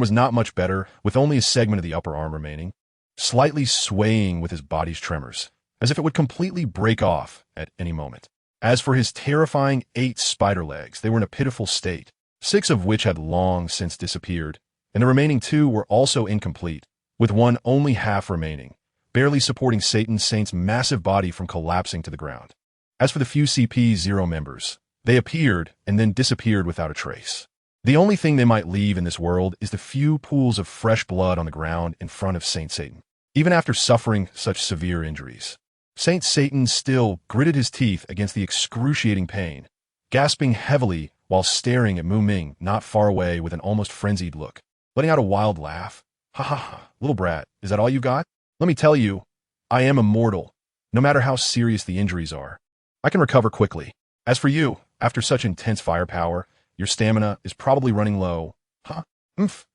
S1: was not much better, with only a segment of the upper arm remaining, slightly swaying with his body's tremors, as if it would completely break off at any moment. As for his terrifying 8 spider legs, they were in a pitiful state, 6 of which had long since disappeared, and the remaining 2 were also incomplete, with one only half remaining, barely supporting Satan's saint's massive body from collapsing to the ground. As for the few CP0 members, They appeared and then disappeared without a trace. The only thing they might leave in this world is the few pools of fresh blood on the ground in front of Saint Satan. Even after suffering such severe injuries, Saint Satan still gritted his teeth against the excruciating pain, gasping heavily while staring at Ming not far away with an almost frenzied look, letting out a wild laugh. Ha ha ha, little brat, is that all you got? Let me tell you, I am immortal. No matter how serious the injuries are, I can recover quickly. As for you, after such intense firepower, your stamina is probably running low. Huh?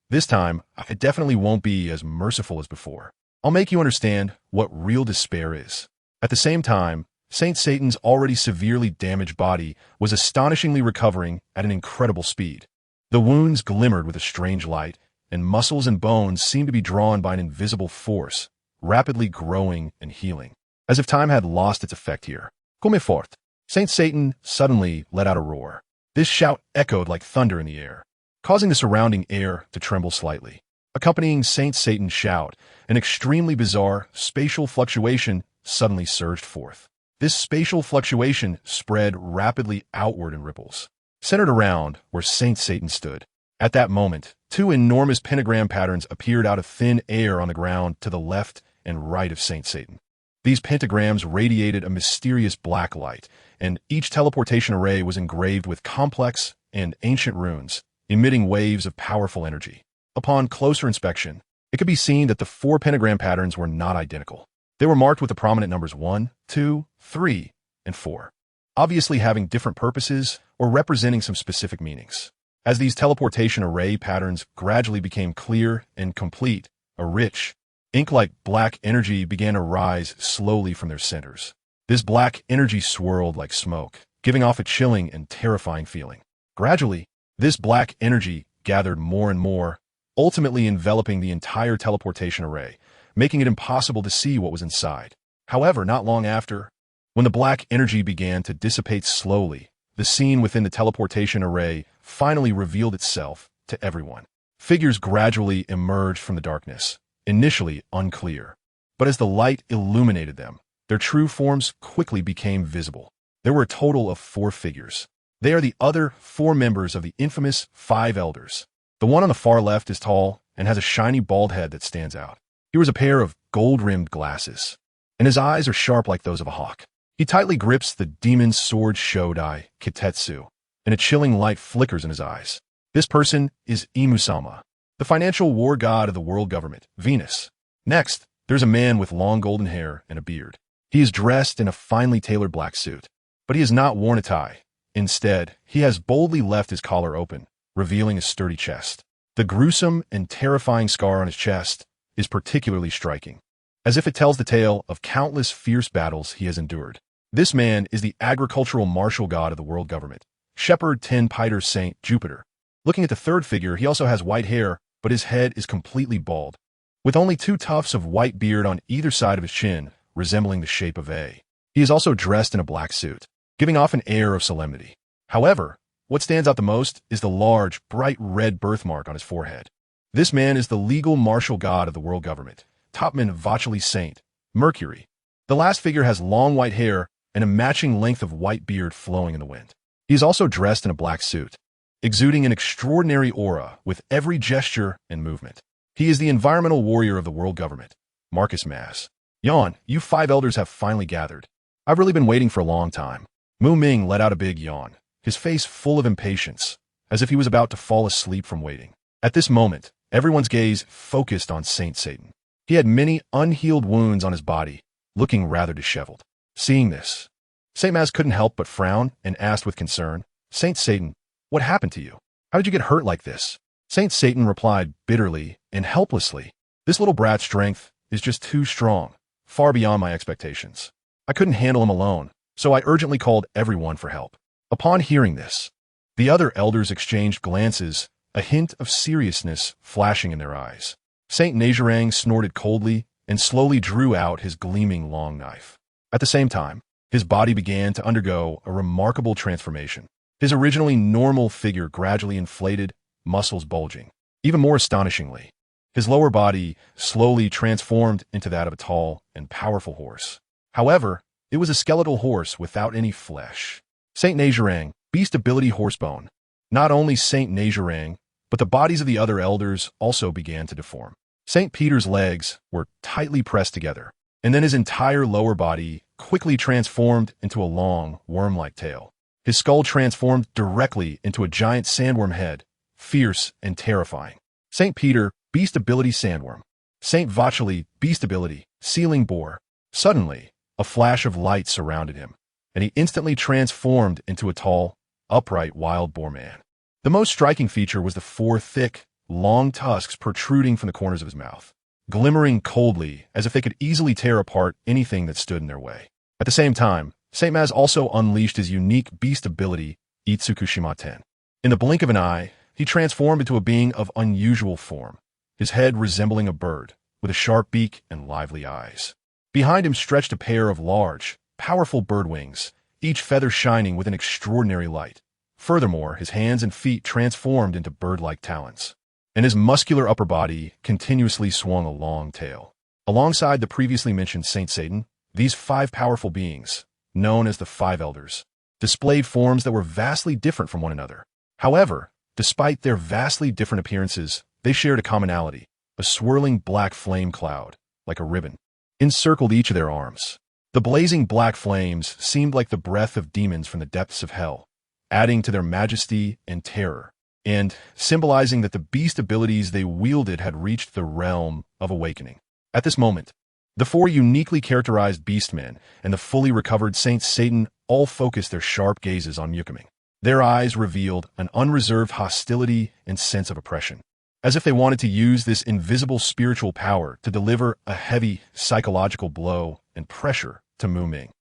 S1: This time, I definitely won't be as merciful as before. I'll make you understand what real despair is. At the same time, Saint Satan's already severely damaged body was astonishingly recovering at an incredible speed. The wounds glimmered with a strange light, and muscles and bones seemed to be drawn by an invisible force, rapidly growing and healing. As if time had lost its effect here. Come fort. Saint Satan suddenly let out a roar. This shout echoed like thunder in the air, causing the surrounding air to tremble slightly. Accompanying Saint Satan's shout, an extremely bizarre spatial fluctuation suddenly surged forth. This spatial fluctuation spread rapidly outward in ripples, centered around where Saint Satan stood. At that moment, two enormous pentagram patterns appeared out of thin air on the ground to the left and right of Saint Satan. These pentagrams radiated a mysterious black light, and each teleportation array was engraved with complex and ancient runes, emitting waves of powerful energy. Upon closer inspection, it could be seen that the four pentagram patterns were not identical. They were marked with the prominent numbers 1, 2, 3, and 4, obviously having different purposes or representing some specific meanings. As these teleportation array patterns gradually became clear and complete, a rich, ink-like black energy began to rise slowly from their centers. This black energy swirled like smoke, giving off a chilling and terrifying feeling. Gradually, this black energy gathered more and more, ultimately enveloping the entire teleportation array, making it impossible to see what was inside. However, not long after, when the black energy began to dissipate slowly, the scene within the teleportation array finally revealed itself to everyone. Figures gradually emerged from the darkness, initially unclear. But as the light illuminated them, their true forms quickly became visible. There were a total of 4 figures. They are the other 4 members of the infamous 5 elders. The one on the far left is tall and has a shiny bald head that stands out. He wears a pair of gold-rimmed glasses, and his eyes are sharp like those of a hawk. He tightly grips the demon's sword Shodai, Kitetsu, and a chilling light flickers in his eyes. This person is Imusama, the financial war god of the world government, Venus. Next, there's a man with long golden hair and a beard. He is dressed in a finely tailored black suit, but he has not worn a tie. Instead, he has boldly left his collar open, revealing a sturdy chest. The gruesome and terrifying scar on his chest is particularly striking, as if it tells the tale of countless fierce battles he has endured. This man is the agricultural martial god of the world government, Shepherd Ten Piter Saint Jupiter. Looking at the third figure, he also has white hair, but his head is completely bald, with only 2 tufts of white beard on either side of his chin, resembling the shape of A. He is also dressed in a black suit, giving off an air of solemnity. However, what stands out the most is the large, bright red birthmark on his forehead. This man is the legal martial god of the world government, Topman Vachali Saint, Mercury. The last figure has long white hair and a matching length of white beard flowing in the wind. He is also dressed in a black suit, exuding an extraordinary aura with every gesture and movement. He is the environmental warrior of the world government, Marcus Mass. Yawn, you 5 elders have finally gathered. I've really been waiting for a long time. Ming let out a big yawn, his face full of impatience, as if he was about to fall asleep from waiting. At this moment, everyone's gaze focused on Saint Satan. He had many unhealed wounds on his body, looking rather disheveled. Seeing this, Saint Maz couldn't help but frown and asked with concern, Saint Satan, what happened to you? How did you get hurt like this? Saint Satan replied bitterly and helplessly, this little brat's strength is just too strong, far beyond my expectations. I couldn't handle him alone, so I urgently called everyone for help. Upon hearing this, the other elders exchanged glances, a hint of seriousness flashing in their eyes. Saint Najarang snorted coldly and slowly drew out his gleaming long knife. At the same time, his body began to undergo a remarkable transformation. His originally normal figure gradually inflated, muscles bulging. Even more astonishingly, his lower body slowly transformed into that of a tall and powerful horse. However, it was a skeletal horse without any flesh. Saint Najarang, beast ability Horsebone. Not only Saint Nazirang, but the bodies of the other elders also began to deform. Saint Peter's legs were tightly pressed together, and then his entire lower body quickly transformed into a long, worm-like tail. His skull transformed directly into a giant sandworm head, fierce and terrifying. Saint Peter, beast ability Sandworm. Saint Vachali, beast ability, Sealing Boar. Suddenly, a flash of light surrounded him, and he instantly transformed into a tall, upright wild boar man. The most striking feature was the 4 thick, long tusks protruding from the corners of his mouth, glimmering coldly as if they could easily tear apart anything that stood in their way. At the same time, Saint Maz also unleashed his unique beast ability, Itsukushima-ten. In the blink of an eye, he transformed into a being of unusual form, his head resembling a bird, with a sharp beak and lively eyes. Behind him stretched a pair of large, powerful bird wings, each feather shining with an extraordinary light. Furthermore, his hands and feet transformed into bird-like talons, and his muscular upper body continuously swung a long tail. Alongside the previously mentioned Saint Satan, these 5 powerful beings, known as the 5 Elders, displayed forms that were vastly different from one another. However, despite their vastly different appearances, they shared a commonality: a swirling black flame cloud, like a ribbon, encircled each of their arms. The blazing black flames seemed like the breath of demons from the depths of hell, adding to their majesty and terror, and symbolizing that the beast abilities they wielded had reached the realm of awakening. At this moment, the 4 uniquely characterized beastmen and the fully recovered Saint Satan all focused their sharp gazes on Mukami. Their eyes revealed an unreserved hostility and sense of oppression, as if they wanted to use this invisible spiritual power to deliver a heavy psychological blow and pressure to Mu Ming.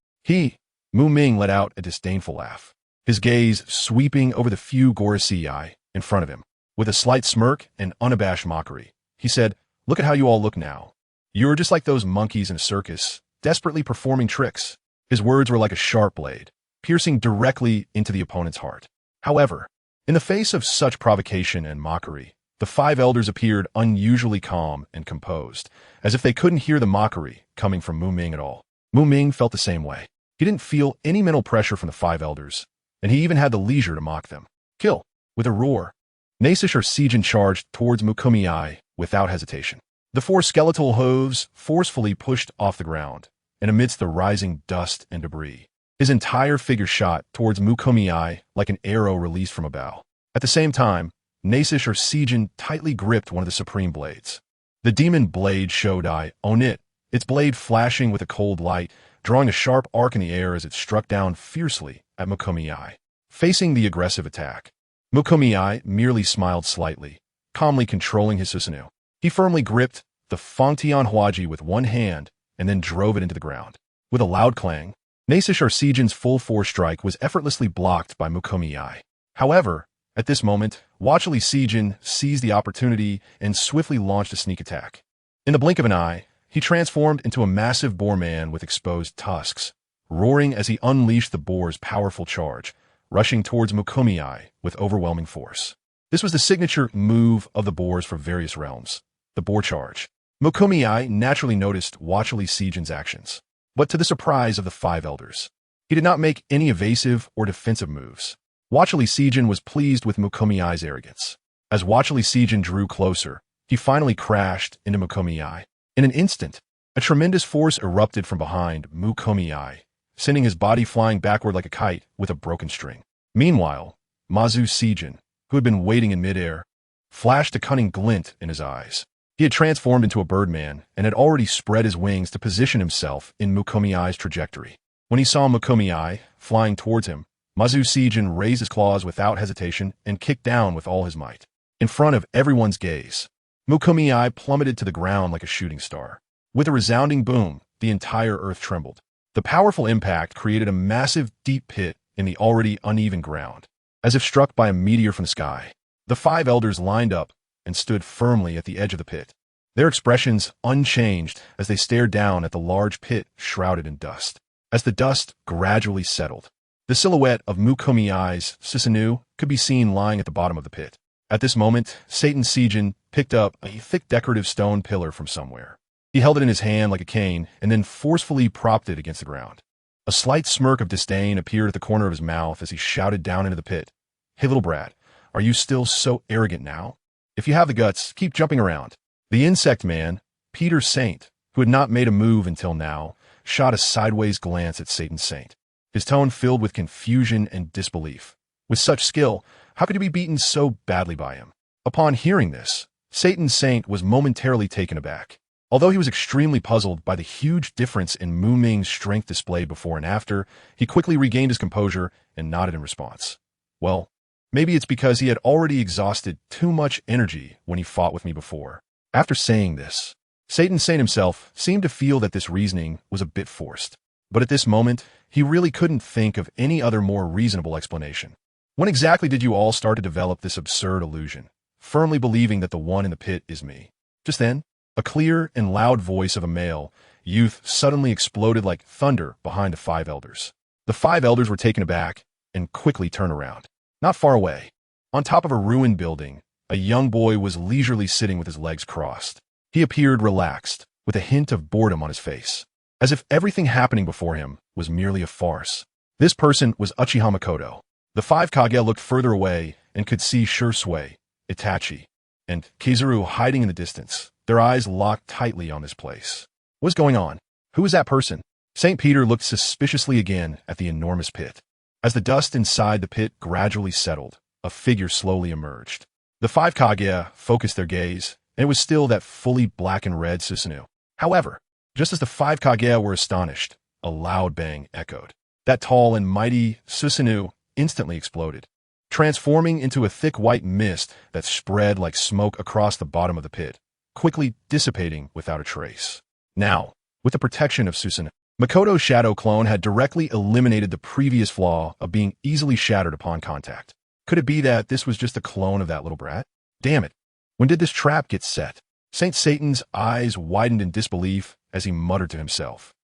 S1: Mu Ming let out a disdainful laugh, his gaze sweeping over the few Gorosei in front of him. With a slight smirk and unabashed mockery, he said, "Look at how you all look now. You're just like those monkeys in a circus, desperately performing tricks." His words were like a sharp blade, piercing directly into the opponent's heart. However, in the face of such provocation and mockery, the 5 elders appeared unusually calm and composed, as if they couldn't hear the mockery coming from Mu Ming at all. Mu Ming felt the same way. He didn't feel any mental pressure from the 5 elders, and he even had the leisure to mock them. Kill! With a roar, Nasus or Sijin charged towards Mukami without hesitation. The 4 skeletal hooves forcefully pushed off the ground, and amidst the rising dust and debris, his entire figure shot towards Mukami like an arrow released from a bow. At the same time, Nasus or Sijin tightly gripped one of the supreme blades. The demon blade Shodai Onit, its blade flashing with a cold light, drawing a sharp arc in the air as it struck down fiercely at Mukami. Facing the aggressive attack, Mukami merely smiled slightly, calmly controlling his Susanoo. He firmly gripped the Fangtian Huaji with one hand and then drove it into the ground. With a loud clang, Nasus or Sijin's full force strike was effortlessly blocked by Mukami. However, at this moment, Wachali Sijin seized the opportunity and swiftly launched a sneak attack. In the blink of an eye, he transformed into a massive boar man with exposed tusks, roaring as he unleashed the boar's powerful charge, rushing towards Mukami with overwhelming force. This was the signature move of the boars for various realms, the boar charge. Mukami naturally noticed Wachali Sijin's actions, but to the surprise of the 5 elders, he did not make any evasive or defensive moves. Wachali Sijin was pleased with Mukami's arrogance. As Wachali Sijin drew closer, he finally crashed into Mukami. In an instant, a tremendous force erupted from behind Mukami, sending his body flying backward like a kite with a broken string. Meanwhile, Mazu Sijin, who had been waiting in midair, flashed a cunning glint in his eyes. He had transformed into a birdman and had already spread his wings to position himself in Mukami's trajectory. When he saw Mukami flying towards him, Mazu Sijin raised his claws without hesitation and kicked down with all his might. In front of everyone's gaze, Mukami plummeted to the ground like a shooting star. With a resounding boom, the entire earth trembled. The powerful impact created a massive, deep pit in the already uneven ground, as if struck by a meteor from the sky. The 5 elders lined up and stood firmly at the edge of the pit, their expressions unchanged as they stared down at the large pit shrouded in dust. As the dust gradually settled, the silhouette of Mukami's Susanoo could be seen lying at the bottom of the pit. At this moment, Satan Sijin picked up a thick decorative stone pillar from somewhere. He held it in his hand like a cane and then forcefully propped it against the ground. A slight smirk of disdain appeared at the corner of his mouth as he shouted down into the pit. Hey little brat, are you still so arrogant now? If you have the guts, keep jumping around. The insect man, Peter Saint, who had not made a move until now, shot a sideways glance at Satan Saint, his tone filled with confusion and disbelief. With such skill, how could he be beaten so badly by him? Upon hearing this, Satan Saint was momentarily taken aback. Although he was extremely puzzled by the huge difference in Mu Ming's strength displayed before and after, he quickly regained his composure and nodded in response. Well, maybe it's because he had already exhausted too much energy when he fought with me before. After saying this, Satan Saint himself seemed to feel that this reasoning was a bit forced. But at this moment, he really couldn't think of any other more reasonable explanation. When exactly did you all start to develop this absurd illusion, firmly believing that the one in the pit is me? Just then, a clear and loud voice of a male youth suddenly exploded like thunder behind the 5 elders. The 5 elders were taken aback and quickly turned around. Not far away, on top of a ruined building, a young boy was leisurely sitting with his legs crossed. He appeared relaxed, with a hint of boredom on his face, as if everything happening before him was merely a farce. This person was Uchiha Makoto. The 5 Kage looked further away and could see Shisui, Itachi, and Kizaru hiding in the distance, their eyes locked tightly on this place. What's going on? Who is that person? St. Peter looked suspiciously again at the enormous pit. As the dust inside the pit gradually settled, a figure slowly emerged. The 5 Kage focused their gaze, and it was still that fully black and red Susanoo. However, just as the 5 Kage were astonished, a loud bang echoed. That tall and mighty Susanoo instantly exploded, transforming into a thick white mist that spread like smoke across the bottom of the pit, quickly dissipating without a trace. Now, with the protection of Susanoo, Makoto's shadow clone had directly eliminated the previous flaw of being easily shattered upon contact. Could it be that this was just a clone of that little brat? Damn it. When did this trap get set? Saint Satan's eyes widened in disbelief as he muttered to himself.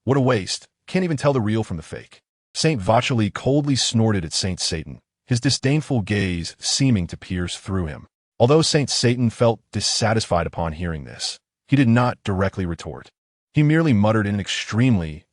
S1: What a waste. Can't even tell the real from the fake. Saint Vachali coldly snorted at Saint Satan, his disdainful gaze seeming to pierce through him. Although Saint Satan felt dissatisfied upon hearing this, he did not directly retort. He merely muttered in an extremely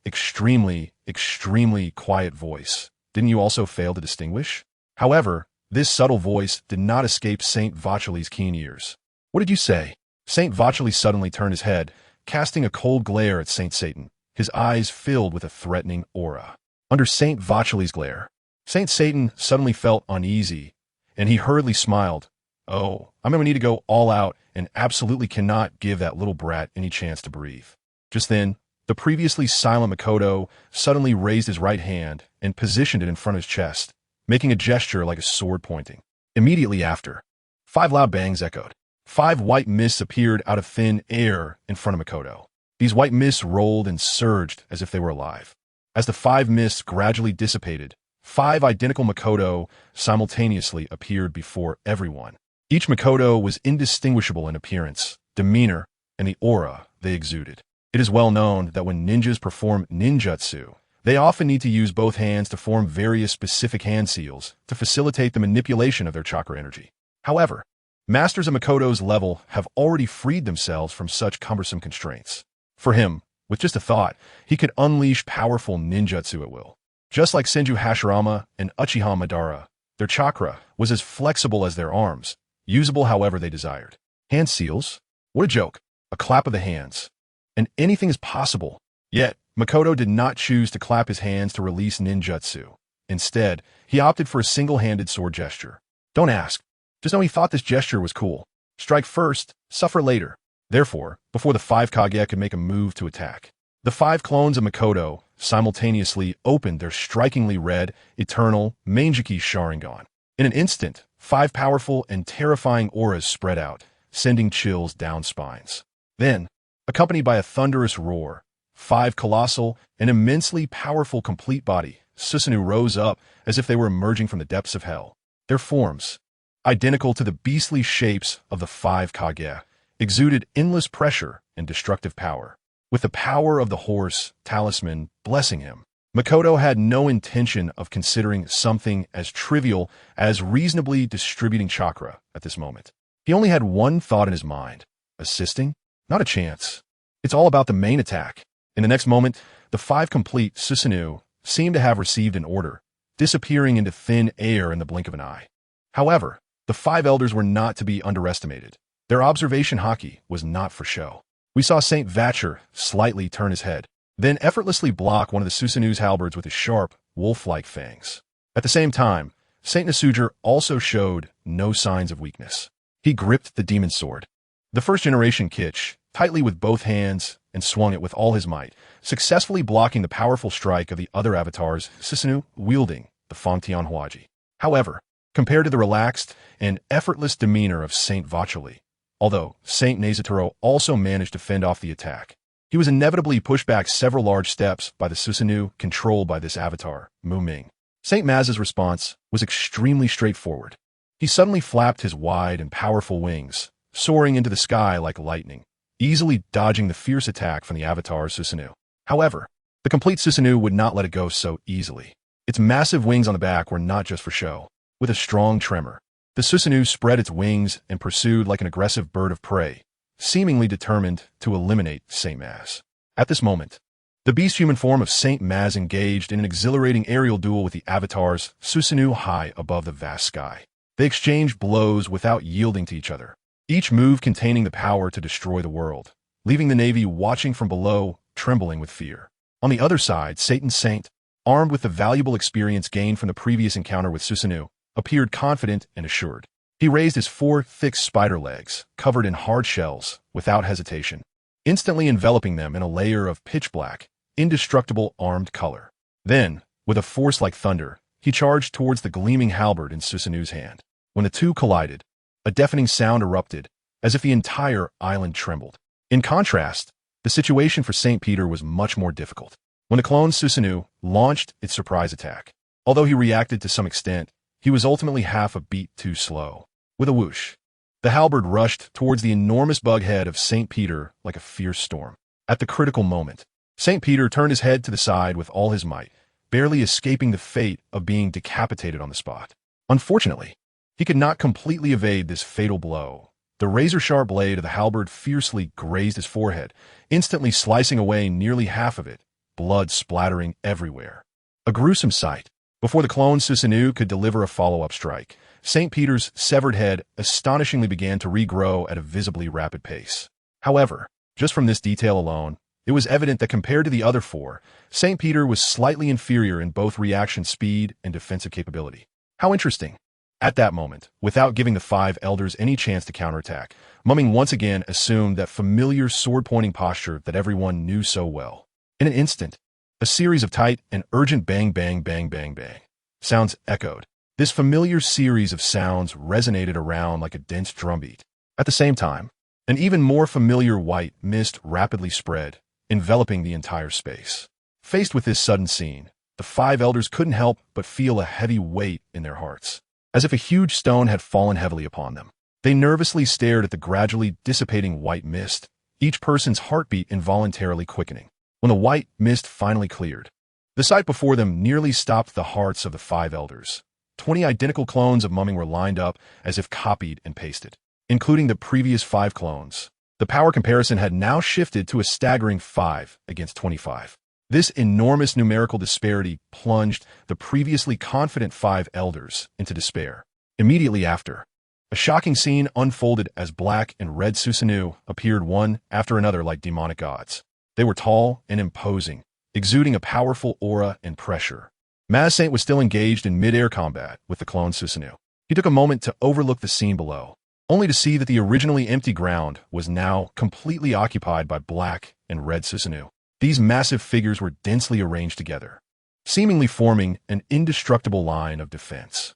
S1: quiet voice. Didn't you also fail to distinguish? However, this subtle voice did not escape Saint Vachali's keen ears. What did you say? Saint Vachali suddenly turned his head, casting a cold glare at Saint Satan, his eyes filled with a threatening aura. Under Saint Vachali's glare, Saint Satan suddenly felt uneasy, and he hurriedly smiled. Oh, I'm going to need to go all out and absolutely cannot give that little brat any chance to breathe. Just then, the previously silent Makoto suddenly raised his right hand and positioned it in front of his chest, making a gesture like a sword pointing. Immediately after, 5 loud bangs echoed. 5 white mists appeared out of thin air in front of Makoto. These white mists rolled and surged as if they were alive. As the 5 mists gradually dissipated, 5 identical Makoto simultaneously appeared before everyone. Each Makoto was indistinguishable in appearance, demeanor, and the aura they exuded. It is well known that when ninjas perform ninjutsu, they often need to use both hands to form various specific hand seals to facilitate the manipulation of their chakra energy. However, masters of Makoto's level have already freed themselves from such cumbersome constraints. For him, with just a thought, he could unleash powerful ninjutsu at will. Just like Senju Hashirama and Uchiha Madara, their chakra was as flexible as their arms, usable however they desired. Hand seals? What a joke. A clap of the hands. And anything is possible. Yet, Makoto did not choose to clap his hands to release ninjutsu. Instead, he opted for a single-handed sword gesture. Don't ask. Just know he thought this gesture was cool. Strike first, suffer later. Therefore, before the 5 Kage could make a move to attack, the 5 clones of Makoto simultaneously opened their strikingly red, eternal Mangekyō Sharingan. In an instant, 5 powerful and terrifying auras spread out, sending chills down spines. Then, accompanied by a thunderous roar, 5 colossal and immensely powerful complete body Susanoo rose up as if they were emerging from the depths of hell. Their forms, identical to the beastly shapes of the 5 Kage, exuded endless pressure and destructive power. With the power of the horse, talisman, blessing him, Makoto had no intention of considering something as trivial as reasonably distributing chakra at this moment. He only had one thought in his mind. Assisting? Not a chance. It's all about the main attack. In the next moment, the 5 complete Susanoo seemed to have received an order, disappearing into thin air in the blink of an eye. However, the 5 elders were not to be underestimated. Their observation haki was not for show. We saw Saint Vacher slightly turn his head, then effortlessly block one of the Susanoo's halberds with his sharp, wolf-like fangs. At the same time, Saint Nasuger also showed no signs of weakness. He gripped the demon sword, the first-generation Kitsch, tightly with both hands and swung it with all his might, successfully blocking the powerful strike of the other avatars Susanoo wielding the Fangtianhuaji. However, compared to the relaxed and effortless demeanor of Saint Vacher, although Saint Nezaturo also managed to fend off the attack, he was inevitably pushed back several large steps by the Susanoo controlled by this avatar, Ming. Saint Maz's response was extremely straightforward. He suddenly flapped his wide and powerful wings, soaring into the sky like lightning, easily dodging the fierce attack from the avatar's Susanoo. However, the complete Susanoo would not let it go so easily. Its massive wings on the back were not just for show. With a strong tremor, the Susanoo spread its wings and pursued like an aggressive bird of prey, seemingly determined to eliminate Saint Maz. At this moment, the beast-human form of Saint Maz engaged in an exhilarating aerial duel with the avatars Susanoo high above the vast sky. They exchanged blows without yielding to each other, each move containing the power to destroy the world, leaving the Navy watching from below, trembling with fear. On the other side, Saint, armed with the valuable experience gained from the previous encounter with Susanoo, appeared confident and assured. He raised his 4 thick spider legs, covered in hard shells, without hesitation, instantly enveloping them in a layer of pitch-black, indestructible armed color. Then, with a force like thunder, he charged towards the gleaming halberd in Susanoo's hand. When the two collided, a deafening sound erupted, as if the entire island trembled. In contrast, the situation for St. Peter was much more difficult. When the clone Susanoo launched its surprise attack, although he reacted to some extent, he was ultimately half a beat too slow. With a whoosh, the halberd rushed towards the enormous bug head of St. Peter like a fierce storm. At the critical moment, St. Peter turned his head to the side with all his might, barely escaping the fate of being decapitated on the spot. Unfortunately, he could not completely evade this fatal blow. The razor-sharp blade of the halberd fiercely grazed his forehead, instantly slicing away nearly half of it, blood splattering everywhere. A gruesome sight. Before the clone Susanoo could deliver a follow-up strike, St. Peter's severed head astonishingly began to regrow at a visibly rapid pace. However, just from this detail alone, it was evident that compared to the other 4, St. Peter was slightly inferior in both reaction speed and defensive capability. How interesting. At that moment, without giving the 5 elders any chance to counterattack, Ming once again assumed that familiar sword-pointing posture that everyone knew so well. In an instant, a series of tight and urgent bang bang bang bang bang sounds echoed. This familiar series of sounds resonated around like a dense drumbeat. At the same time, an even more familiar white mist rapidly spread, enveloping the entire space. Faced with this sudden scene, the 5 elders couldn't help but feel a heavy weight in their hearts, as if a huge stone had fallen heavily upon them. They nervously stared at the gradually dissipating white mist, each person's heartbeat involuntarily quickening. When the white mist finally cleared, the sight before them nearly stopped the hearts of the 5 elders. 20 identical clones of Ming were lined up as if copied and pasted, including the previous 5 clones. The power comparison had now shifted to a staggering 5 against 25. This enormous numerical disparity plunged the previously confident 5 elders into despair. Immediately after, a shocking scene unfolded as black and red Susanoo appeared one after another like demonic gods. They were tall and imposing, exuding a powerful aura and pressure. Maz Saint was still engaged in mid-air combat with the clone Susanoo. He took a moment to overlook the scene below, only to see that the originally empty ground was now completely occupied by black and red Susanoo. These massive figures were densely arranged together, seemingly forming an indestructible line of defense.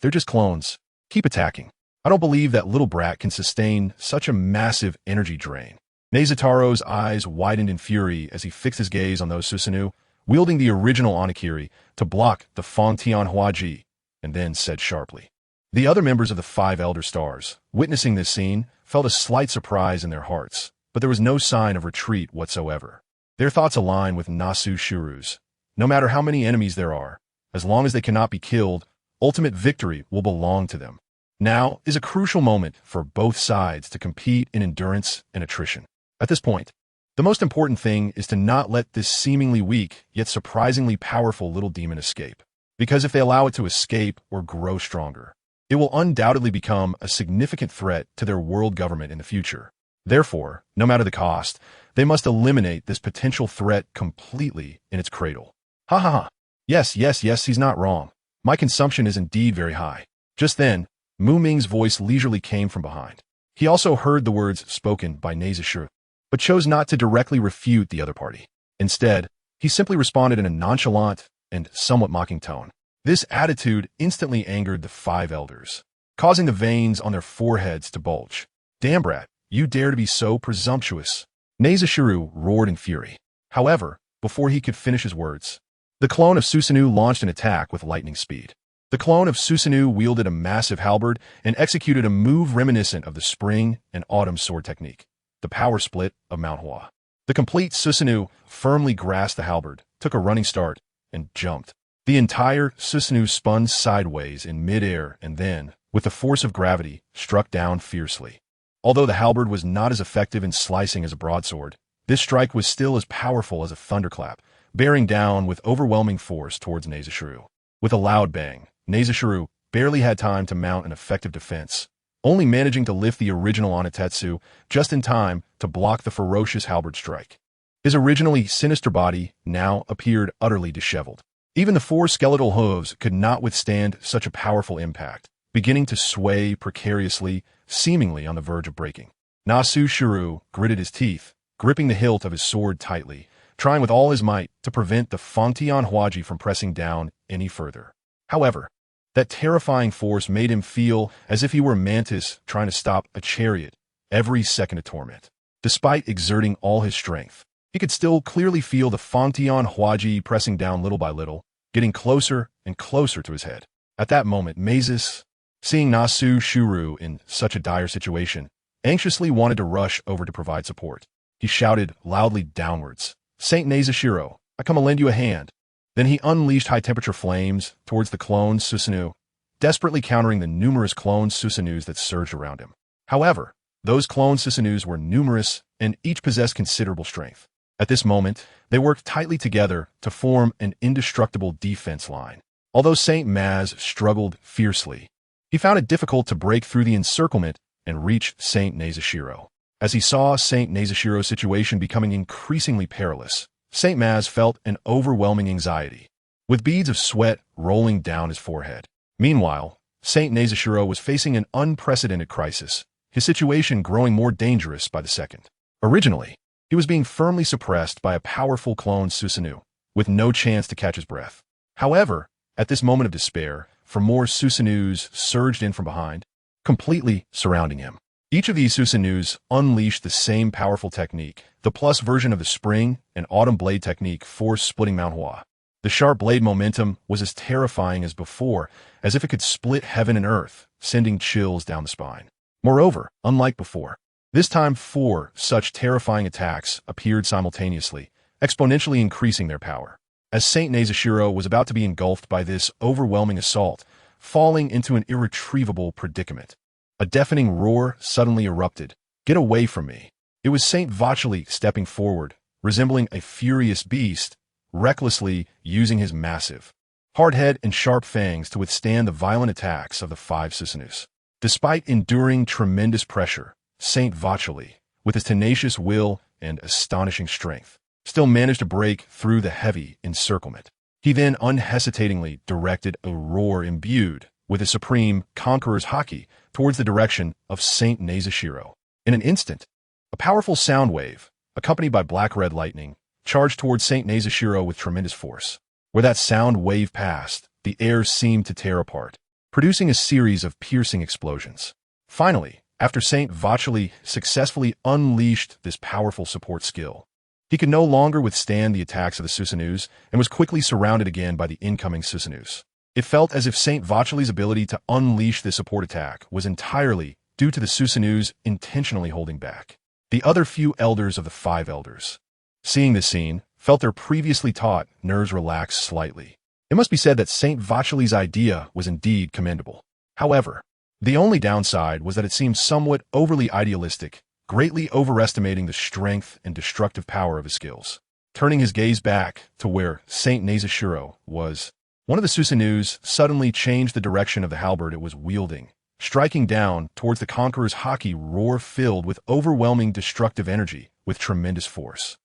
S1: They're just clones. Keep attacking. I don't believe that little brat can sustain such a massive energy drain. Nezataro's eyes widened in fury as he fixed his gaze on those Susanoo, wielding the original Onigiri to block the Fangtianhuaji, and then said sharply. The other members of the 5 Elder Stars, witnessing this scene, felt a slight surprise in their hearts, but there was no sign of retreat whatsoever. Their thoughts align with Nasu Shuru's. No matter how many enemies there are, as long as they cannot be killed, ultimate victory will belong to them. Now is a crucial moment for both sides to compete in endurance and attrition. At this point, The most important thing is to not let this seemingly weak, yet surprisingly powerful little demon escape. Because if they allow it to escape or grow stronger, it will undoubtedly become a significant threat to their world government in the future. Therefore, no matter the cost, they must eliminate this potential threat completely in its cradle. Ha ha ha. Yes, he's not wrong. My consumption is indeed very high. Just then, Mu Ming's voice leisurely came from behind. He also heard the words spoken by Nazushiro, but chose not to directly refute the other party. Instead, he simply responded in a nonchalant and somewhat mocking tone. This attitude instantly angered the 5 elders, causing the veins on their foreheads to bulge. Damn brat, you dare to be so presumptuous. Nazushiro roared in fury. However, before he could finish his words, the clone of Susanoo launched an attack with lightning speed. The clone of Susanoo wielded a massive halberd and executed a move reminiscent of the spring and autumn sword technique, the power split of Mount Hua. The complete Susanoo firmly grasped the halberd, took a running start, and jumped. The entire Susanoo spun sideways in midair and then, with the force of gravity, struck down fiercely. Although the halberd was not as effective in slicing as a broadsword, this strike was still as powerful as a thunderclap, bearing down with overwhelming force towards Nazushiro. With a loud bang, Nazushiro barely had time to mount an effective defense, only managing to lift the original Onitetsu just in time to block the ferocious halberd strike. His originally sinister body now appeared utterly disheveled. Even the 4 skeletal hooves could not withstand such a powerful impact, beginning to sway precariously, seemingly on the verge of breaking. Nazushiro gritted his teeth, gripping the hilt of his sword tightly, trying with all his might to prevent the Fangtian Huaji from pressing down any further. However, that terrifying force made him feel as if he were a mantis trying to stop a chariot every second of torment. Despite exerting all his strength, he could still clearly feel the Fangtian Huaji pressing down little by little, getting closer and closer to his head. At that moment, Mazes, seeing Nazushiro in such a dire situation, anxiously wanted to rush over to provide support. He shouted loudly downwards, "Saint Nazushiro, I come to lend you a hand." Then he unleashed high-temperature flames towards the clone Susanoo, desperately countering the numerous clone Susanoos that surged around him. However, those clone Susanoos were numerous and each possessed considerable strength. At this moment, they worked tightly together to form an indestructible defense line. Although Saint Maz struggled fiercely, he found it difficult to break through the encirclement and reach Saint Nazushiro. As he saw Saint Nazushiro's situation becoming increasingly perilous, Saint Maz felt an overwhelming anxiety, with beads of sweat rolling down his forehead. Meanwhile, Saint Nazushiro was facing an unprecedented crisis, his situation growing more dangerous by the second. Originally, he was being firmly suppressed by a powerful clone Susanoo, with no chance to catch his breath. However, at this moment of despair, 4 more Susanoos surged in from behind, completely surrounding him. Each of these Susanoos unleashed the same powerful technique, the plus version of the spring and autumn blade technique force splitting Mount Hua. The sharp blade momentum was as terrifying as before, as if it could split heaven and earth, sending chills down the spine. Moreover, unlike before, this time 4 such terrifying attacks appeared simultaneously, exponentially increasing their power. As Saint Nazushiro was about to be engulfed by this overwhelming assault, falling into an irretrievable predicament, a deafening roar suddenly erupted. "Get away from me!" It was Saint Vacheli stepping forward, resembling a furious beast, recklessly using his massive, hard head and sharp fangs to withstand the violent attacks of the 5 Susanoos. Despite enduring tremendous pressure, Saint Vacheli, with his tenacious will and astonishing strength, still managed to break through the heavy encirclement. He then unhesitatingly directed a roar imbued with his supreme conqueror's haki towards the direction of Saint Nazushiro. In an instant, a powerful sound wave, accompanied by black-red lightning, charged towards Saint Nazushiro with tremendous force. Where that sound wave passed, the air seemed to tear apart, producing a series of piercing explosions. Finally, after Saint Vacheli successfully unleashed this powerful support skill, he could no longer withstand the attacks of the Susanoos and was quickly surrounded again by the incoming Susanoos. It felt as if Saint Vacheli's ability to unleash this support attack was entirely due to the Susanoos intentionally holding back. The other few elders of the 5 elders, seeing this scene, felt their previously taut nerves relax slightly. It must be said that Saint Vacheli's idea was indeed commendable. However, the only downside was that it seemed somewhat overly idealistic, greatly overestimating the strength and destructive power of his skills. Turning his gaze back to where Saint Nezushiro was, one of the Susanus suddenly changed the direction of the halberd it was wielding, striking down towards the conqueror's haki roar filled with overwhelming destructive energy with tremendous force.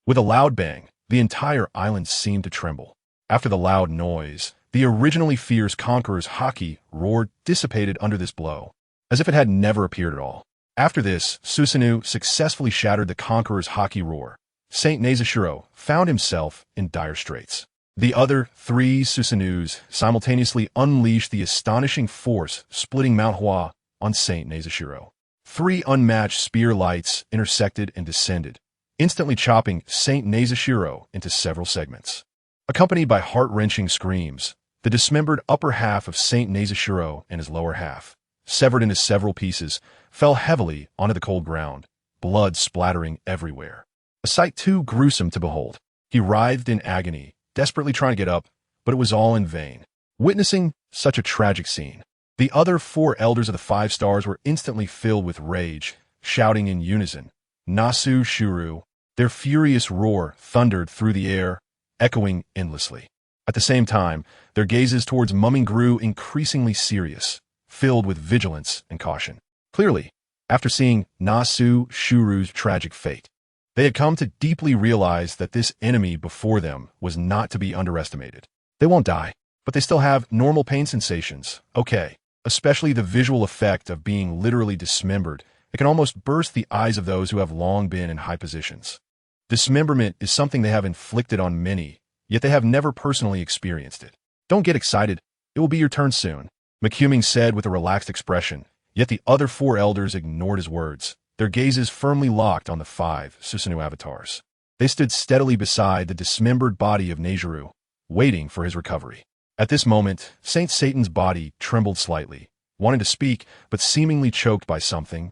S1: With a loud bang, the entire island seemed to tremble. After the loud noise, the originally fierce conqueror's haki roar dissipated under this blow, as if it had never appeared at all. After this, Susanoo successfully shattered the conqueror's haki roar. Saint Nezushiro found himself in dire straits. The other 3 Susanus simultaneously unleashed the astonishing force splitting Mount Hua on Saint Nezushiro. 3 unmatched spear lights intersected and descended, instantly chopping Saint Nezushiro into several segments. Accompanied by heart-wrenching screams, the dismembered upper half of Saint Nezushiro and his lower half, severed into several pieces, fell heavily onto the cold ground, blood splattering everywhere. A sight too gruesome to behold. He writhed in agony, desperately trying to get up, but it was all in vain. Witnessing such a tragic scene, the other 4 elders of the 5 stars were instantly filled with rage, shouting in unison, Nasu Shuru. Their furious roar thundered through the air, echoing endlessly. At the same time, their gazes towards Ming grew increasingly serious, filled with vigilance and caution. Clearly, after seeing Nasu Shuru's tragic fate, they had come to deeply realize that this enemy before them was not to be underestimated. They won't die, but they still have normal pain sensations. Okay, especially the visual effect of being literally dismembered. It can almost burst the eyes of those who have long been in high positions. Dismemberment is something they have inflicted on many, yet they have never personally experienced it. Don't get excited. It will be your turn soon, Ming said with a relaxed expression, yet the other 4 elders ignored his words, their gazes firmly locked on the 5 Susanoo avatars. They stood steadily beside the dismembered body of Nejiru, waiting for his recovery. At this moment, Saint Satan's body trembled slightly, wanting to speak, but seemingly choked by something,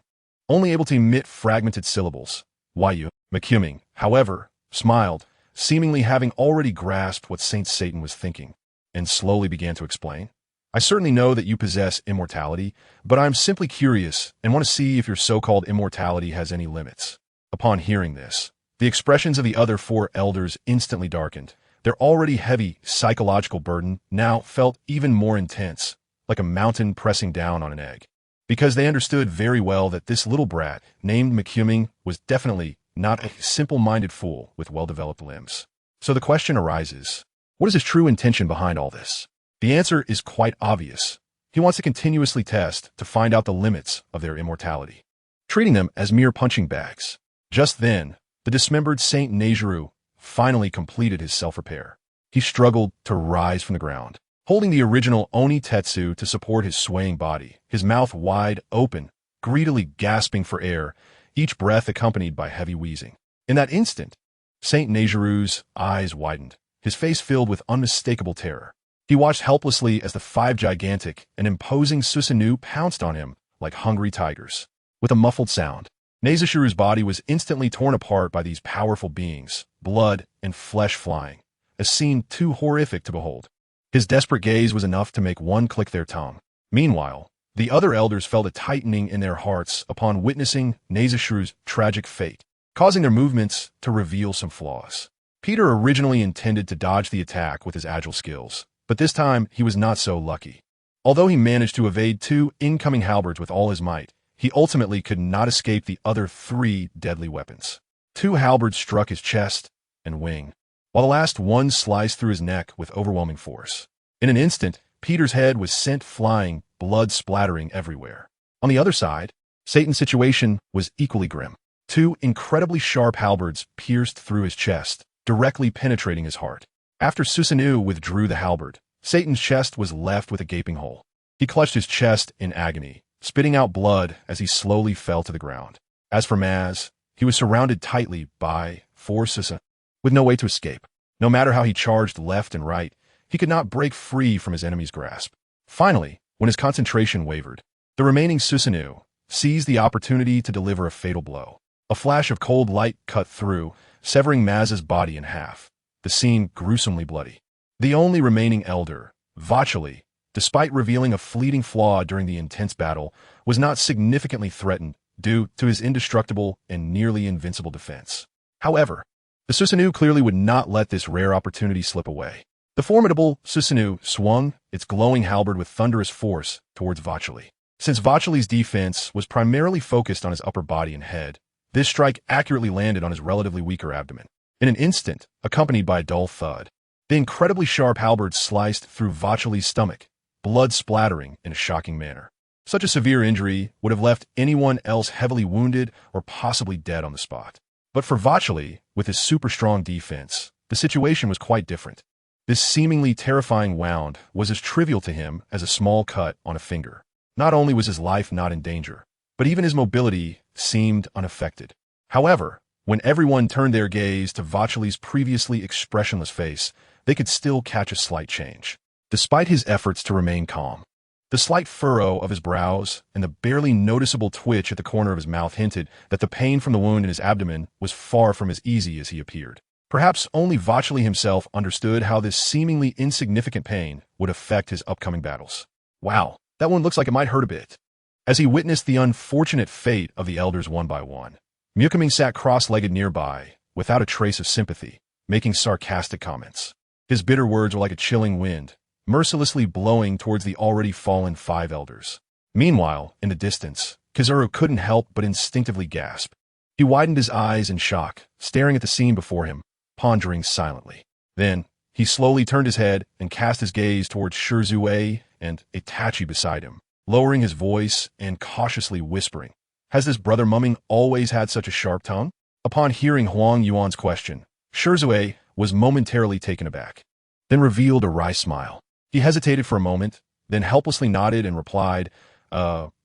S1: only able to emit fragmented syllables. Why you? Ming, however, smiled, seemingly having already grasped what Saint Satan was thinking, and slowly began to explain. I certainly know that you possess immortality, but I'm simply curious and want to see if your so-called immortality has any limits. Upon hearing this, the expressions of the other 4 elders instantly darkened. Their already heavy psychological burden now felt even more intense, like a mountain pressing down on an egg. Because they understood very well that this little brat, named Ming, was definitely not a simple-minded fool with well-developed limbs. So the question arises, what is his true intention behind all this? The answer is quite obvious. He wants to continuously test to find out the limits of their immortality, treating them as mere punching bags. Just then, the dismembered Saint Nejiru finally completed his self-repair. He struggled to rise from the ground, holding the original Oni Tetsu to support his swaying body, his mouth wide open, greedily gasping for air, each breath accompanied by heavy wheezing. In that instant, Saint Nejiru's eyes widened, his face filled with unmistakable terror. He watched helplessly as the 5 gigantic and imposing Susanoo pounced on him like hungry tigers. With a muffled sound, Nezushiru's body was instantly torn apart by these powerful beings, blood and flesh flying, a scene too horrific to behold. His desperate gaze was enough to make one click their tongue. Meanwhile, the other elders felt a tightening in their hearts upon witnessing Nezushiru's tragic fate, causing their movements to reveal some flaws. Peter originally intended to dodge the attack with his agile skills, but this time he was not so lucky. Although he managed to evade 2 incoming halberds with all his might, he ultimately could not escape the other 3 deadly weapons. 2 halberds struck his chest and wing, while the last one sliced through his neck with overwhelming force. In an instant, Peter's head was sent flying, blood splattering everywhere. On the other side, Satan's situation was equally grim. 2 incredibly sharp halberds pierced through his chest, directly penetrating his heart. After Susanoo withdrew the halberd, Satan's chest was left with a gaping hole. He clutched his chest in agony, spitting out blood as he slowly fell to the ground. As for Maz, he was surrounded tightly by 4 Susanoo, with no way to escape. No matter how he charged left and right, he could not break free from his enemy's grasp. Finally, when his concentration wavered, the remaining Susanoo seized the opportunity to deliver a fatal blow. A flash of cold light cut through, severing Maz's body in half, the scene gruesomely bloody. The only remaining elder, Vachali, despite revealing a fleeting flaw during the intense battle, was not significantly threatened due to his indestructible and nearly invincible defense. However, the Susanoo clearly would not let this rare opportunity slip away. The formidable Susanoo swung its glowing halberd with thunderous force towards Vachali. Since Vachali's defense was primarily focused on his upper body and head, this strike accurately landed on his relatively weaker abdomen. In an instant, accompanied by a dull thud, the incredibly sharp halberd sliced through Vachali's stomach, blood splattering in a shocking manner. Such a severe injury would have left anyone else heavily wounded or possibly dead on the spot. But for Vachali, with his super strong defense, the situation was quite different. This seemingly terrifying wound was as trivial to him as a small cut on a finger. Not only was his life not in danger, but even his mobility seemed unaffected. However, when everyone turned their gaze to Vachali's previously expressionless face, they could still catch a slight change. Despite his efforts to remain calm, the slight furrow of his brows and the barely noticeable twitch at the corner of his mouth hinted that the pain from the wound in his abdomen was far from as easy as he appeared. Perhaps only Vachali himself understood how this seemingly insignificant pain would affect his upcoming battles. Wow, that one looks like it might hurt a bit. As he witnessed the unfortunate fate of the elders one by one, Ming sat cross-legged nearby, without a trace of sympathy, making sarcastic comments. His bitter words were like a chilling wind, mercilessly blowing towards the already fallen 5 elders. Meanwhile, in the distance, Kizaru couldn't help but instinctively gasp. He widened his eyes in shock, staring at the scene before him, pondering silently. Then, he slowly turned his head and cast his gaze towards Shisui and Itachi beside him, lowering his voice and cautiously whispering, "Has this brother Ming always had such a sharp tongue?" Upon hearing Huang Yuan's question, Shisui was momentarily taken aback, then revealed a wry smile. He hesitated for a moment, then helplessly nodded and replied,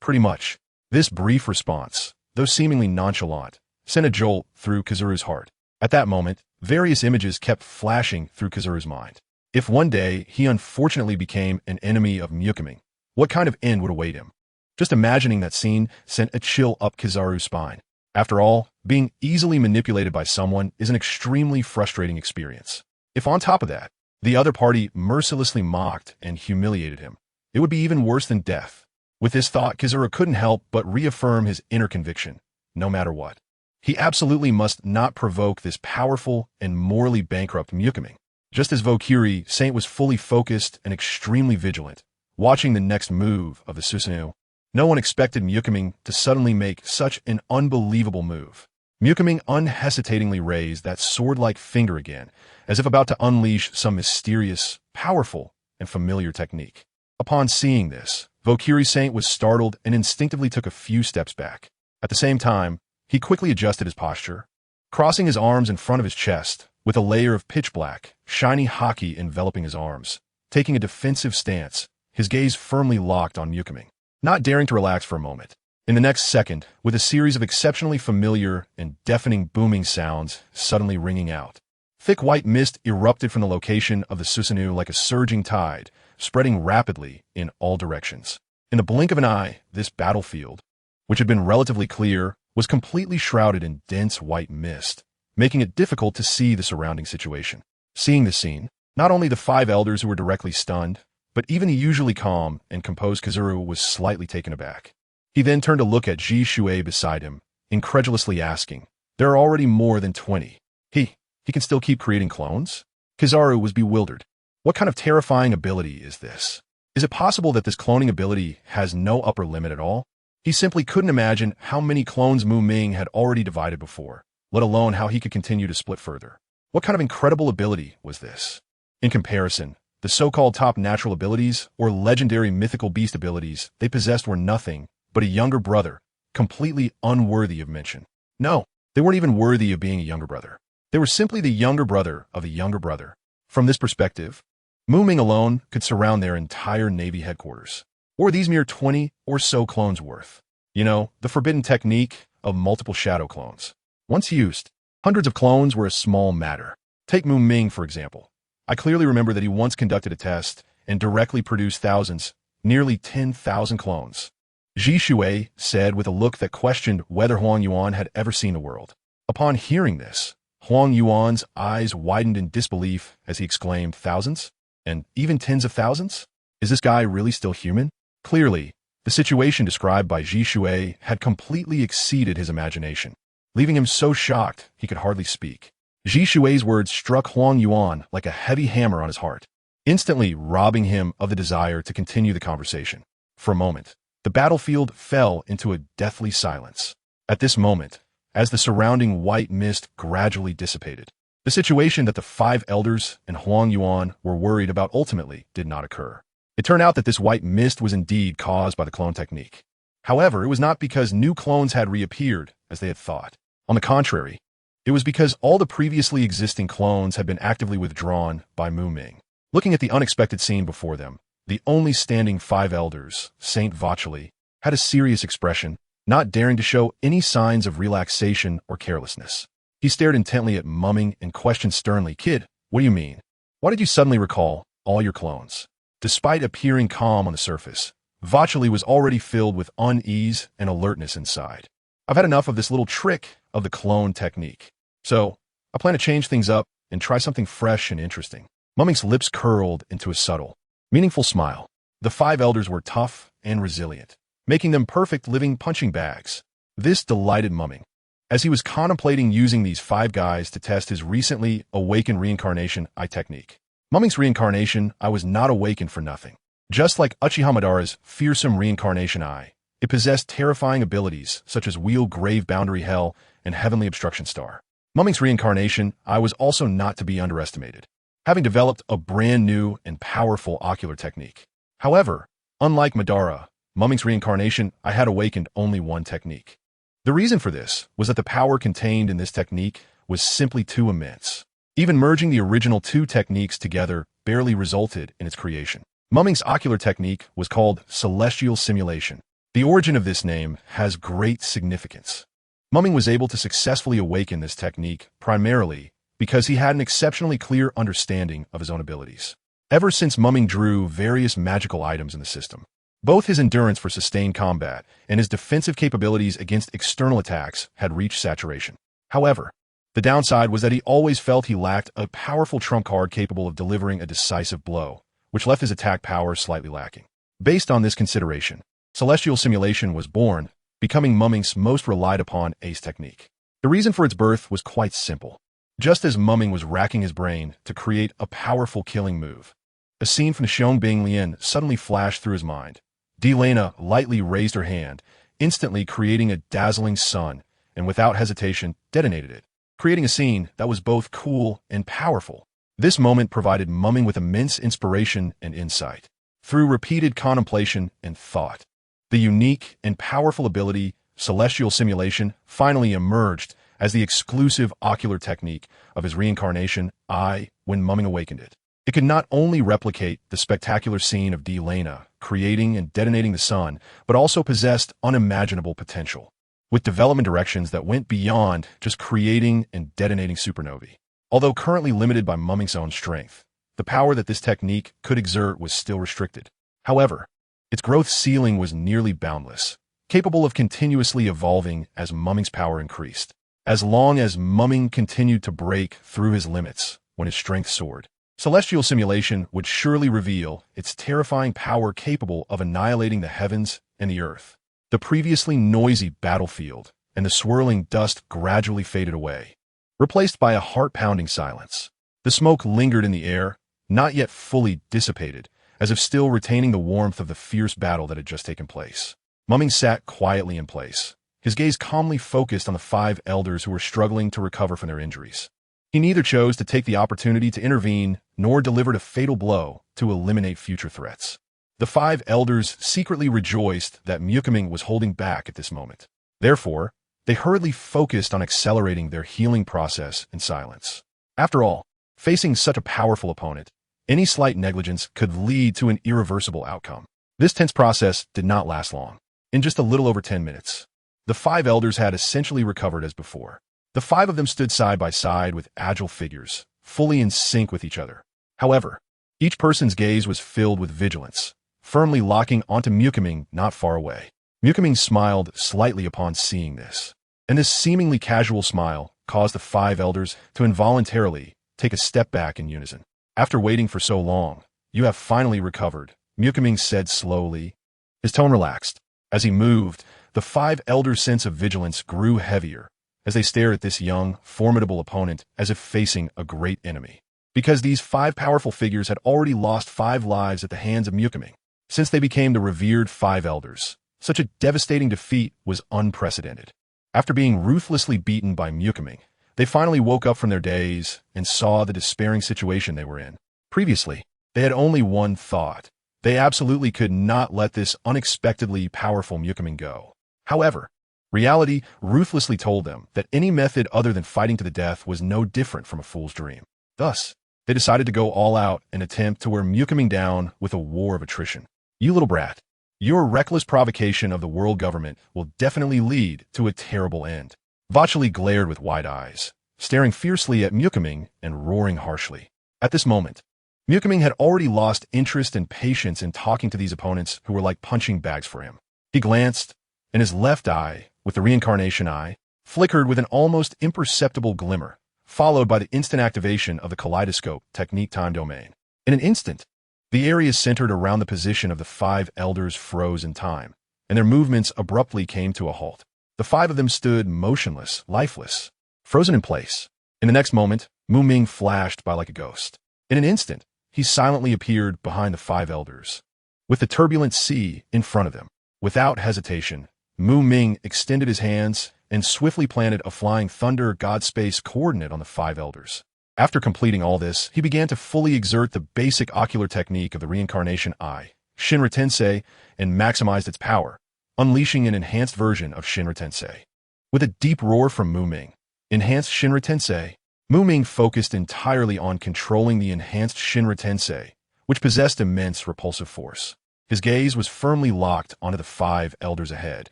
S1: pretty much. This brief response, though seemingly nonchalant, sent a jolt through Kizaru's heart. At that moment, various images kept flashing through Kizaru's mind. If one day he unfortunately became an enemy of Ming, what kind of end would await him? Just imagining that scene sent a chill up Kizaru's spine. After all, being easily manipulated by someone is an extremely frustrating experience. If on top of that, the other party mercilessly mocked and humiliated him, it would be even worse than death. With this thought, Kizaru couldn't help but reaffirm his inner conviction, no matter what. He absolutely must not provoke this powerful and morally bankrupt Ming. Just as Vokiri, Saint was fully focused and extremely vigilant, watching the next move of the Susanoo. No one expected Ming to suddenly make such an unbelievable move. Ming unhesitatingly raised that sword-like finger again, as if about to unleash some mysterious, powerful, and familiar technique. Upon seeing this, Vokiri Saint was startled and instinctively took a few steps back. At the same time, he quickly adjusted his posture, crossing his arms in front of his chest, with a layer of pitch-black, shiny haki enveloping his arms. Taking a defensive stance, his gaze firmly locked on Ming, not daring to relax for a moment. In the next second, with a series of exceptionally familiar and deafening booming sounds suddenly ringing out, thick white mist erupted from the location of the Susanoo like a surging tide, spreading rapidly in all directions. In the blink of an eye, this battlefield, which had been relatively clear, was completely shrouded in dense white mist, making it difficult to see the surrounding situation. Seeing the scene, not only the 5 elders who were directly stunned, but even the usually calm and composed Kizaru was slightly taken aback. He then turned to look at Shisui beside him, incredulously asking, "There are already more than 20. He can still keep creating clones?" Kizaru was bewildered. What kind of terrifying ability is this? Is it possible that this cloning ability has no upper limit at all? He simply couldn't imagine how many clones Ming had already divided before, let alone how he could continue to split further. What kind of incredible ability was this? In comparison, the so-called top natural abilities or legendary mythical beast abilities they possessed were nothing but a younger brother, completely unworthy of mention. No, they weren't even worthy of being a younger brother. They were simply the younger brother of the younger brother. From this perspective, Ming alone could surround their entire Navy headquarters. Or these mere 20 or so clones worth. You know, the forbidden technique of multiple shadow clones. Once used, hundreds of clones were a small matter. Take Ming, for example. I clearly remember that he once conducted a test and directly produced thousands, nearly 10,000 clones. Shisui said with a look that questioned whether Huang Yuan had ever seen the world. Upon hearing this, Huang Yuan's eyes widened in disbelief as he exclaimed, "Thousands? And even tens of thousands? Is this guy really still human?" Clearly, The situation described by Shisui had completely exceeded his imagination, leaving him so shocked he could hardly speak. Jishui's words struck Huang Yuan like a heavy hammer on his heart, instantly robbing him of the desire to continue the conversation. For a moment, the battlefield fell into a deathly silence. At this moment, as the surrounding white mist gradually dissipated, the situation that the five elders and Huang Yuan were worried about ultimately did not occur. It turned out that this white mist was indeed caused by the clone technique. However, it was not because new clones had reappeared, as they had thought. On the contrary, it was because all the previously existing clones had been actively withdrawn by Ming. Looking at the unexpected scene before them, the only standing five elders, Saint Vegapunk, had a serious expression, not daring to show any signs of relaxation or carelessness. He stared intently at Ming and questioned sternly, "Kid, what do you mean? Why did you suddenly recall all your clones?" Despite appearing calm on the surface, Vegapunk was already filled with unease and alertness inside. "I've had enough of this little trick of the clone technique. So, I plan to change things up and try something fresh and interesting." Ming's lips curled into a subtle, meaningful smile. The five elders were tough and resilient, making them perfect living punching bags. This delighted Ming, as he was contemplating using these five guys to test his recently awakened reincarnation I technique. Ming's reincarnation I was not awakened for nothing. Just like Uchiha Madara's fearsome reincarnation I, it possessed terrifying abilities such as Wheel Grave Boundary Hell and Heavenly Obstruction Star. Ming's reincarnation I was also not to be underestimated, having developed a brand new and powerful ocular technique. However, unlike Madara, Ming's reincarnation I had awakened only one technique. The reason for this was that the power contained in this technique was simply too immense. Even merging the original two techniques together barely resulted in its creation. Ming's ocular technique was called celestial simulation. The origin of this name has great significance. Ming was able to successfully awaken this technique primarily because he had an exceptionally clear understanding of his own abilities. Ever since Ming drew various magical items in the system, both his endurance for sustained combat and his defensive capabilities against external attacks had reached saturation. However, the downside was that he always felt he lacked a powerful trump card capable of delivering a decisive blow, which left his attack power slightly lacking. Based on this consideration, celestial simulation was born, becoming Ming's most relied upon ace technique. The reason for its birth was quite simple. Just as Ming was racking his brain to create a powerful killing move, a scene from the Xiong Lian suddenly flashed through his mind. Delena lightly raised her hand, instantly creating a dazzling sun, and without hesitation detonated it, creating a scene that was both cool and powerful. This moment provided Ming with immense inspiration and insight. Through repeated contemplation and thought, the unique and powerful ability, celestial simulation, finally emerged as the exclusive ocular technique of his reincarnation I when Ming awakened it. It could not only replicate the spectacular scene of Delena creating and detonating the sun, but also possessed unimaginable potential, with development directions that went beyond just creating and detonating supernovae. Although currently limited by Ming's own strength, the power that this technique could exert was still restricted. However, its growth ceiling was nearly boundless, capable of continuously evolving as Ming's power increased. As long as Ming continued to break through his limits when his strength soared, celestial simulation would surely reveal its terrifying power capable of annihilating the heavens and the earth. The previously noisy battlefield and the swirling dust gradually faded away, replaced by a heart-pounding silence. The smoke lingered in the air, not yet fully dissipated, as if still retaining the warmth of the fierce battle that had just taken place. Ming sat quietly in place, his gaze calmly focused on the five elders who were struggling to recover from their injuries. He neither chose to take the opportunity to intervene nor delivered a fatal blow to eliminate future threats. The five elders secretly rejoiced that Ming was holding back at this moment. Therefore, they hurriedly focused on accelerating their healing process in silence. After all, facing such a powerful opponent, any slight negligence could lead to an irreversible outcome. This tense process did not last long. In just a little over 10 minutes, the five elders had essentially recovered as before. The five of them stood side by side with agile figures, fully in sync with each other. However, each person's gaze was filled with vigilance, firmly locking onto Ming not far away. Ming smiled slightly upon seeing this, and this seemingly casual smile caused the five elders to involuntarily take a step back in unison. "After waiting for so long, you have finally recovered," Ming said slowly. His tone relaxed. As he moved, the five elders' sense of vigilance grew heavier as they stared at this young, formidable opponent as if facing a great enemy. Because these five powerful figures had already lost 5 lives at the hands of Ming. Since they became the revered five elders, such a devastating defeat was unprecedented. After being ruthlessly beaten by Ming, they finally woke up from their daze and saw the despairing situation they were in. Previously, they had only one thought. They absolutely could not let this unexpectedly powerful Ming go. However, reality ruthlessly told them that any method other than fighting to the death was no different from a fool's dream. Thus, they decided to go all out and attempt to wear Ming down with a war of attrition. You little brat, your reckless provocation of the world government will definitely lead to a terrible end. Vachali glared with wide eyes, staring fiercely at Ming and roaring harshly. At this moment, Ming had already lost interest and patience in talking to these opponents who were like punching bags for him. He glanced, and his left eye, with the reincarnation eye, flickered with an almost imperceptible glimmer, followed by the instant activation of the kaleidoscope technique time domain. In an instant, the areas centered around the position of the five elders froze in time, and their movements abruptly came to a halt. The 5 of them stood motionless, lifeless, frozen in place. In the next moment, Ming flashed by like a ghost. In an instant, he silently appeared behind the 5 elders, with the turbulent sea in front of them. Without hesitation, Ming extended his hands and swiftly planted a flying thunder god space coordinate on the 5 elders. After completing all this, he began to fully exert the basic ocular technique of the reincarnation eye, Shinra Tensei, and maximized its power, unleashing an enhanced version of Shinra Tensei. With a deep roar from Ming, enhanced Shinra Tensei, Ming focused entirely on controlling the enhanced Shinra Tensei, which possessed immense repulsive force. His gaze was firmly locked onto the 5 elders ahead,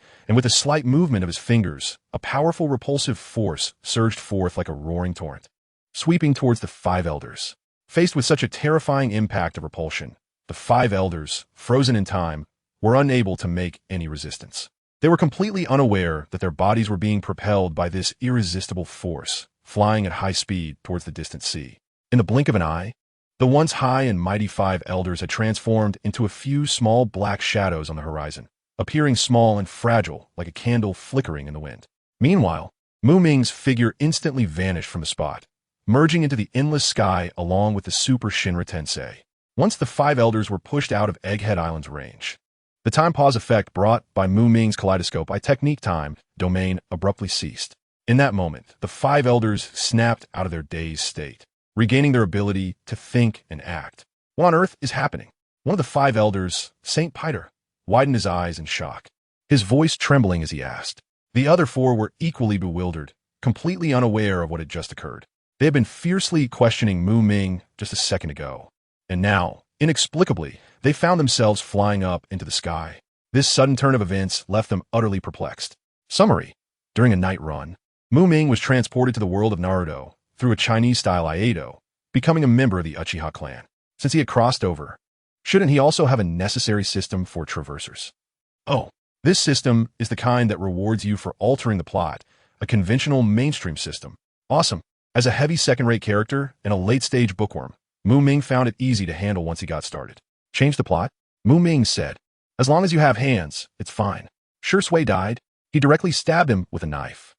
S1: and with a slight movement of his fingers, a powerful repulsive force surged forth like a roaring torrent, sweeping towards the 5 elders. Faced with such a terrifying impact of repulsion, the 5 elders, frozen in time, were unable to make any resistance. They were completely unaware that their bodies were being propelled by this irresistible force, flying at high speed towards the distant sea. In the blink of an eye, the once high and mighty 5 elders had transformed into a few small black shadows on the horizon, appearing small and fragile like a candle flickering in the wind. Meanwhile, Ming's figure instantly vanished from the spot, merging into the endless sky along with the Super Shinra Tensei. Once the 5 elders were pushed out of Egghead Island's range, the time pause effect brought by Ming's kaleidoscope by technique time domain abruptly ceased. In that moment, the 5 elders snapped out of their dazed state, regaining their ability to think and act. What on earth is happening? One of the 5 elders, Saint Peter, widened his eyes in shock, his voice trembling as he asked. The other 4 were equally bewildered, completely unaware of what had just occurred. They had been fiercely questioning Ming just a second ago, and now, inexplicably, they found themselves flying up into the sky. This sudden turn of events left them utterly perplexed. Summary: during a night run, Ming was transported to the world of Naruto through a Chinese Iaido, becoming a member of the Uchiha clan. Since he had crossed over, shouldn't he also have a necessary system for traversers? Oh, this system is the kind that rewards you for altering the plot, a conventional mainstream system. Awesome. As a heavy second-rate character and a late-stage bookworm, Ming found it easy to handle once he got started. Change the plot? Ming said. As long as you have hands, it's fine. Shisui died. He directly stabbed him with a knife.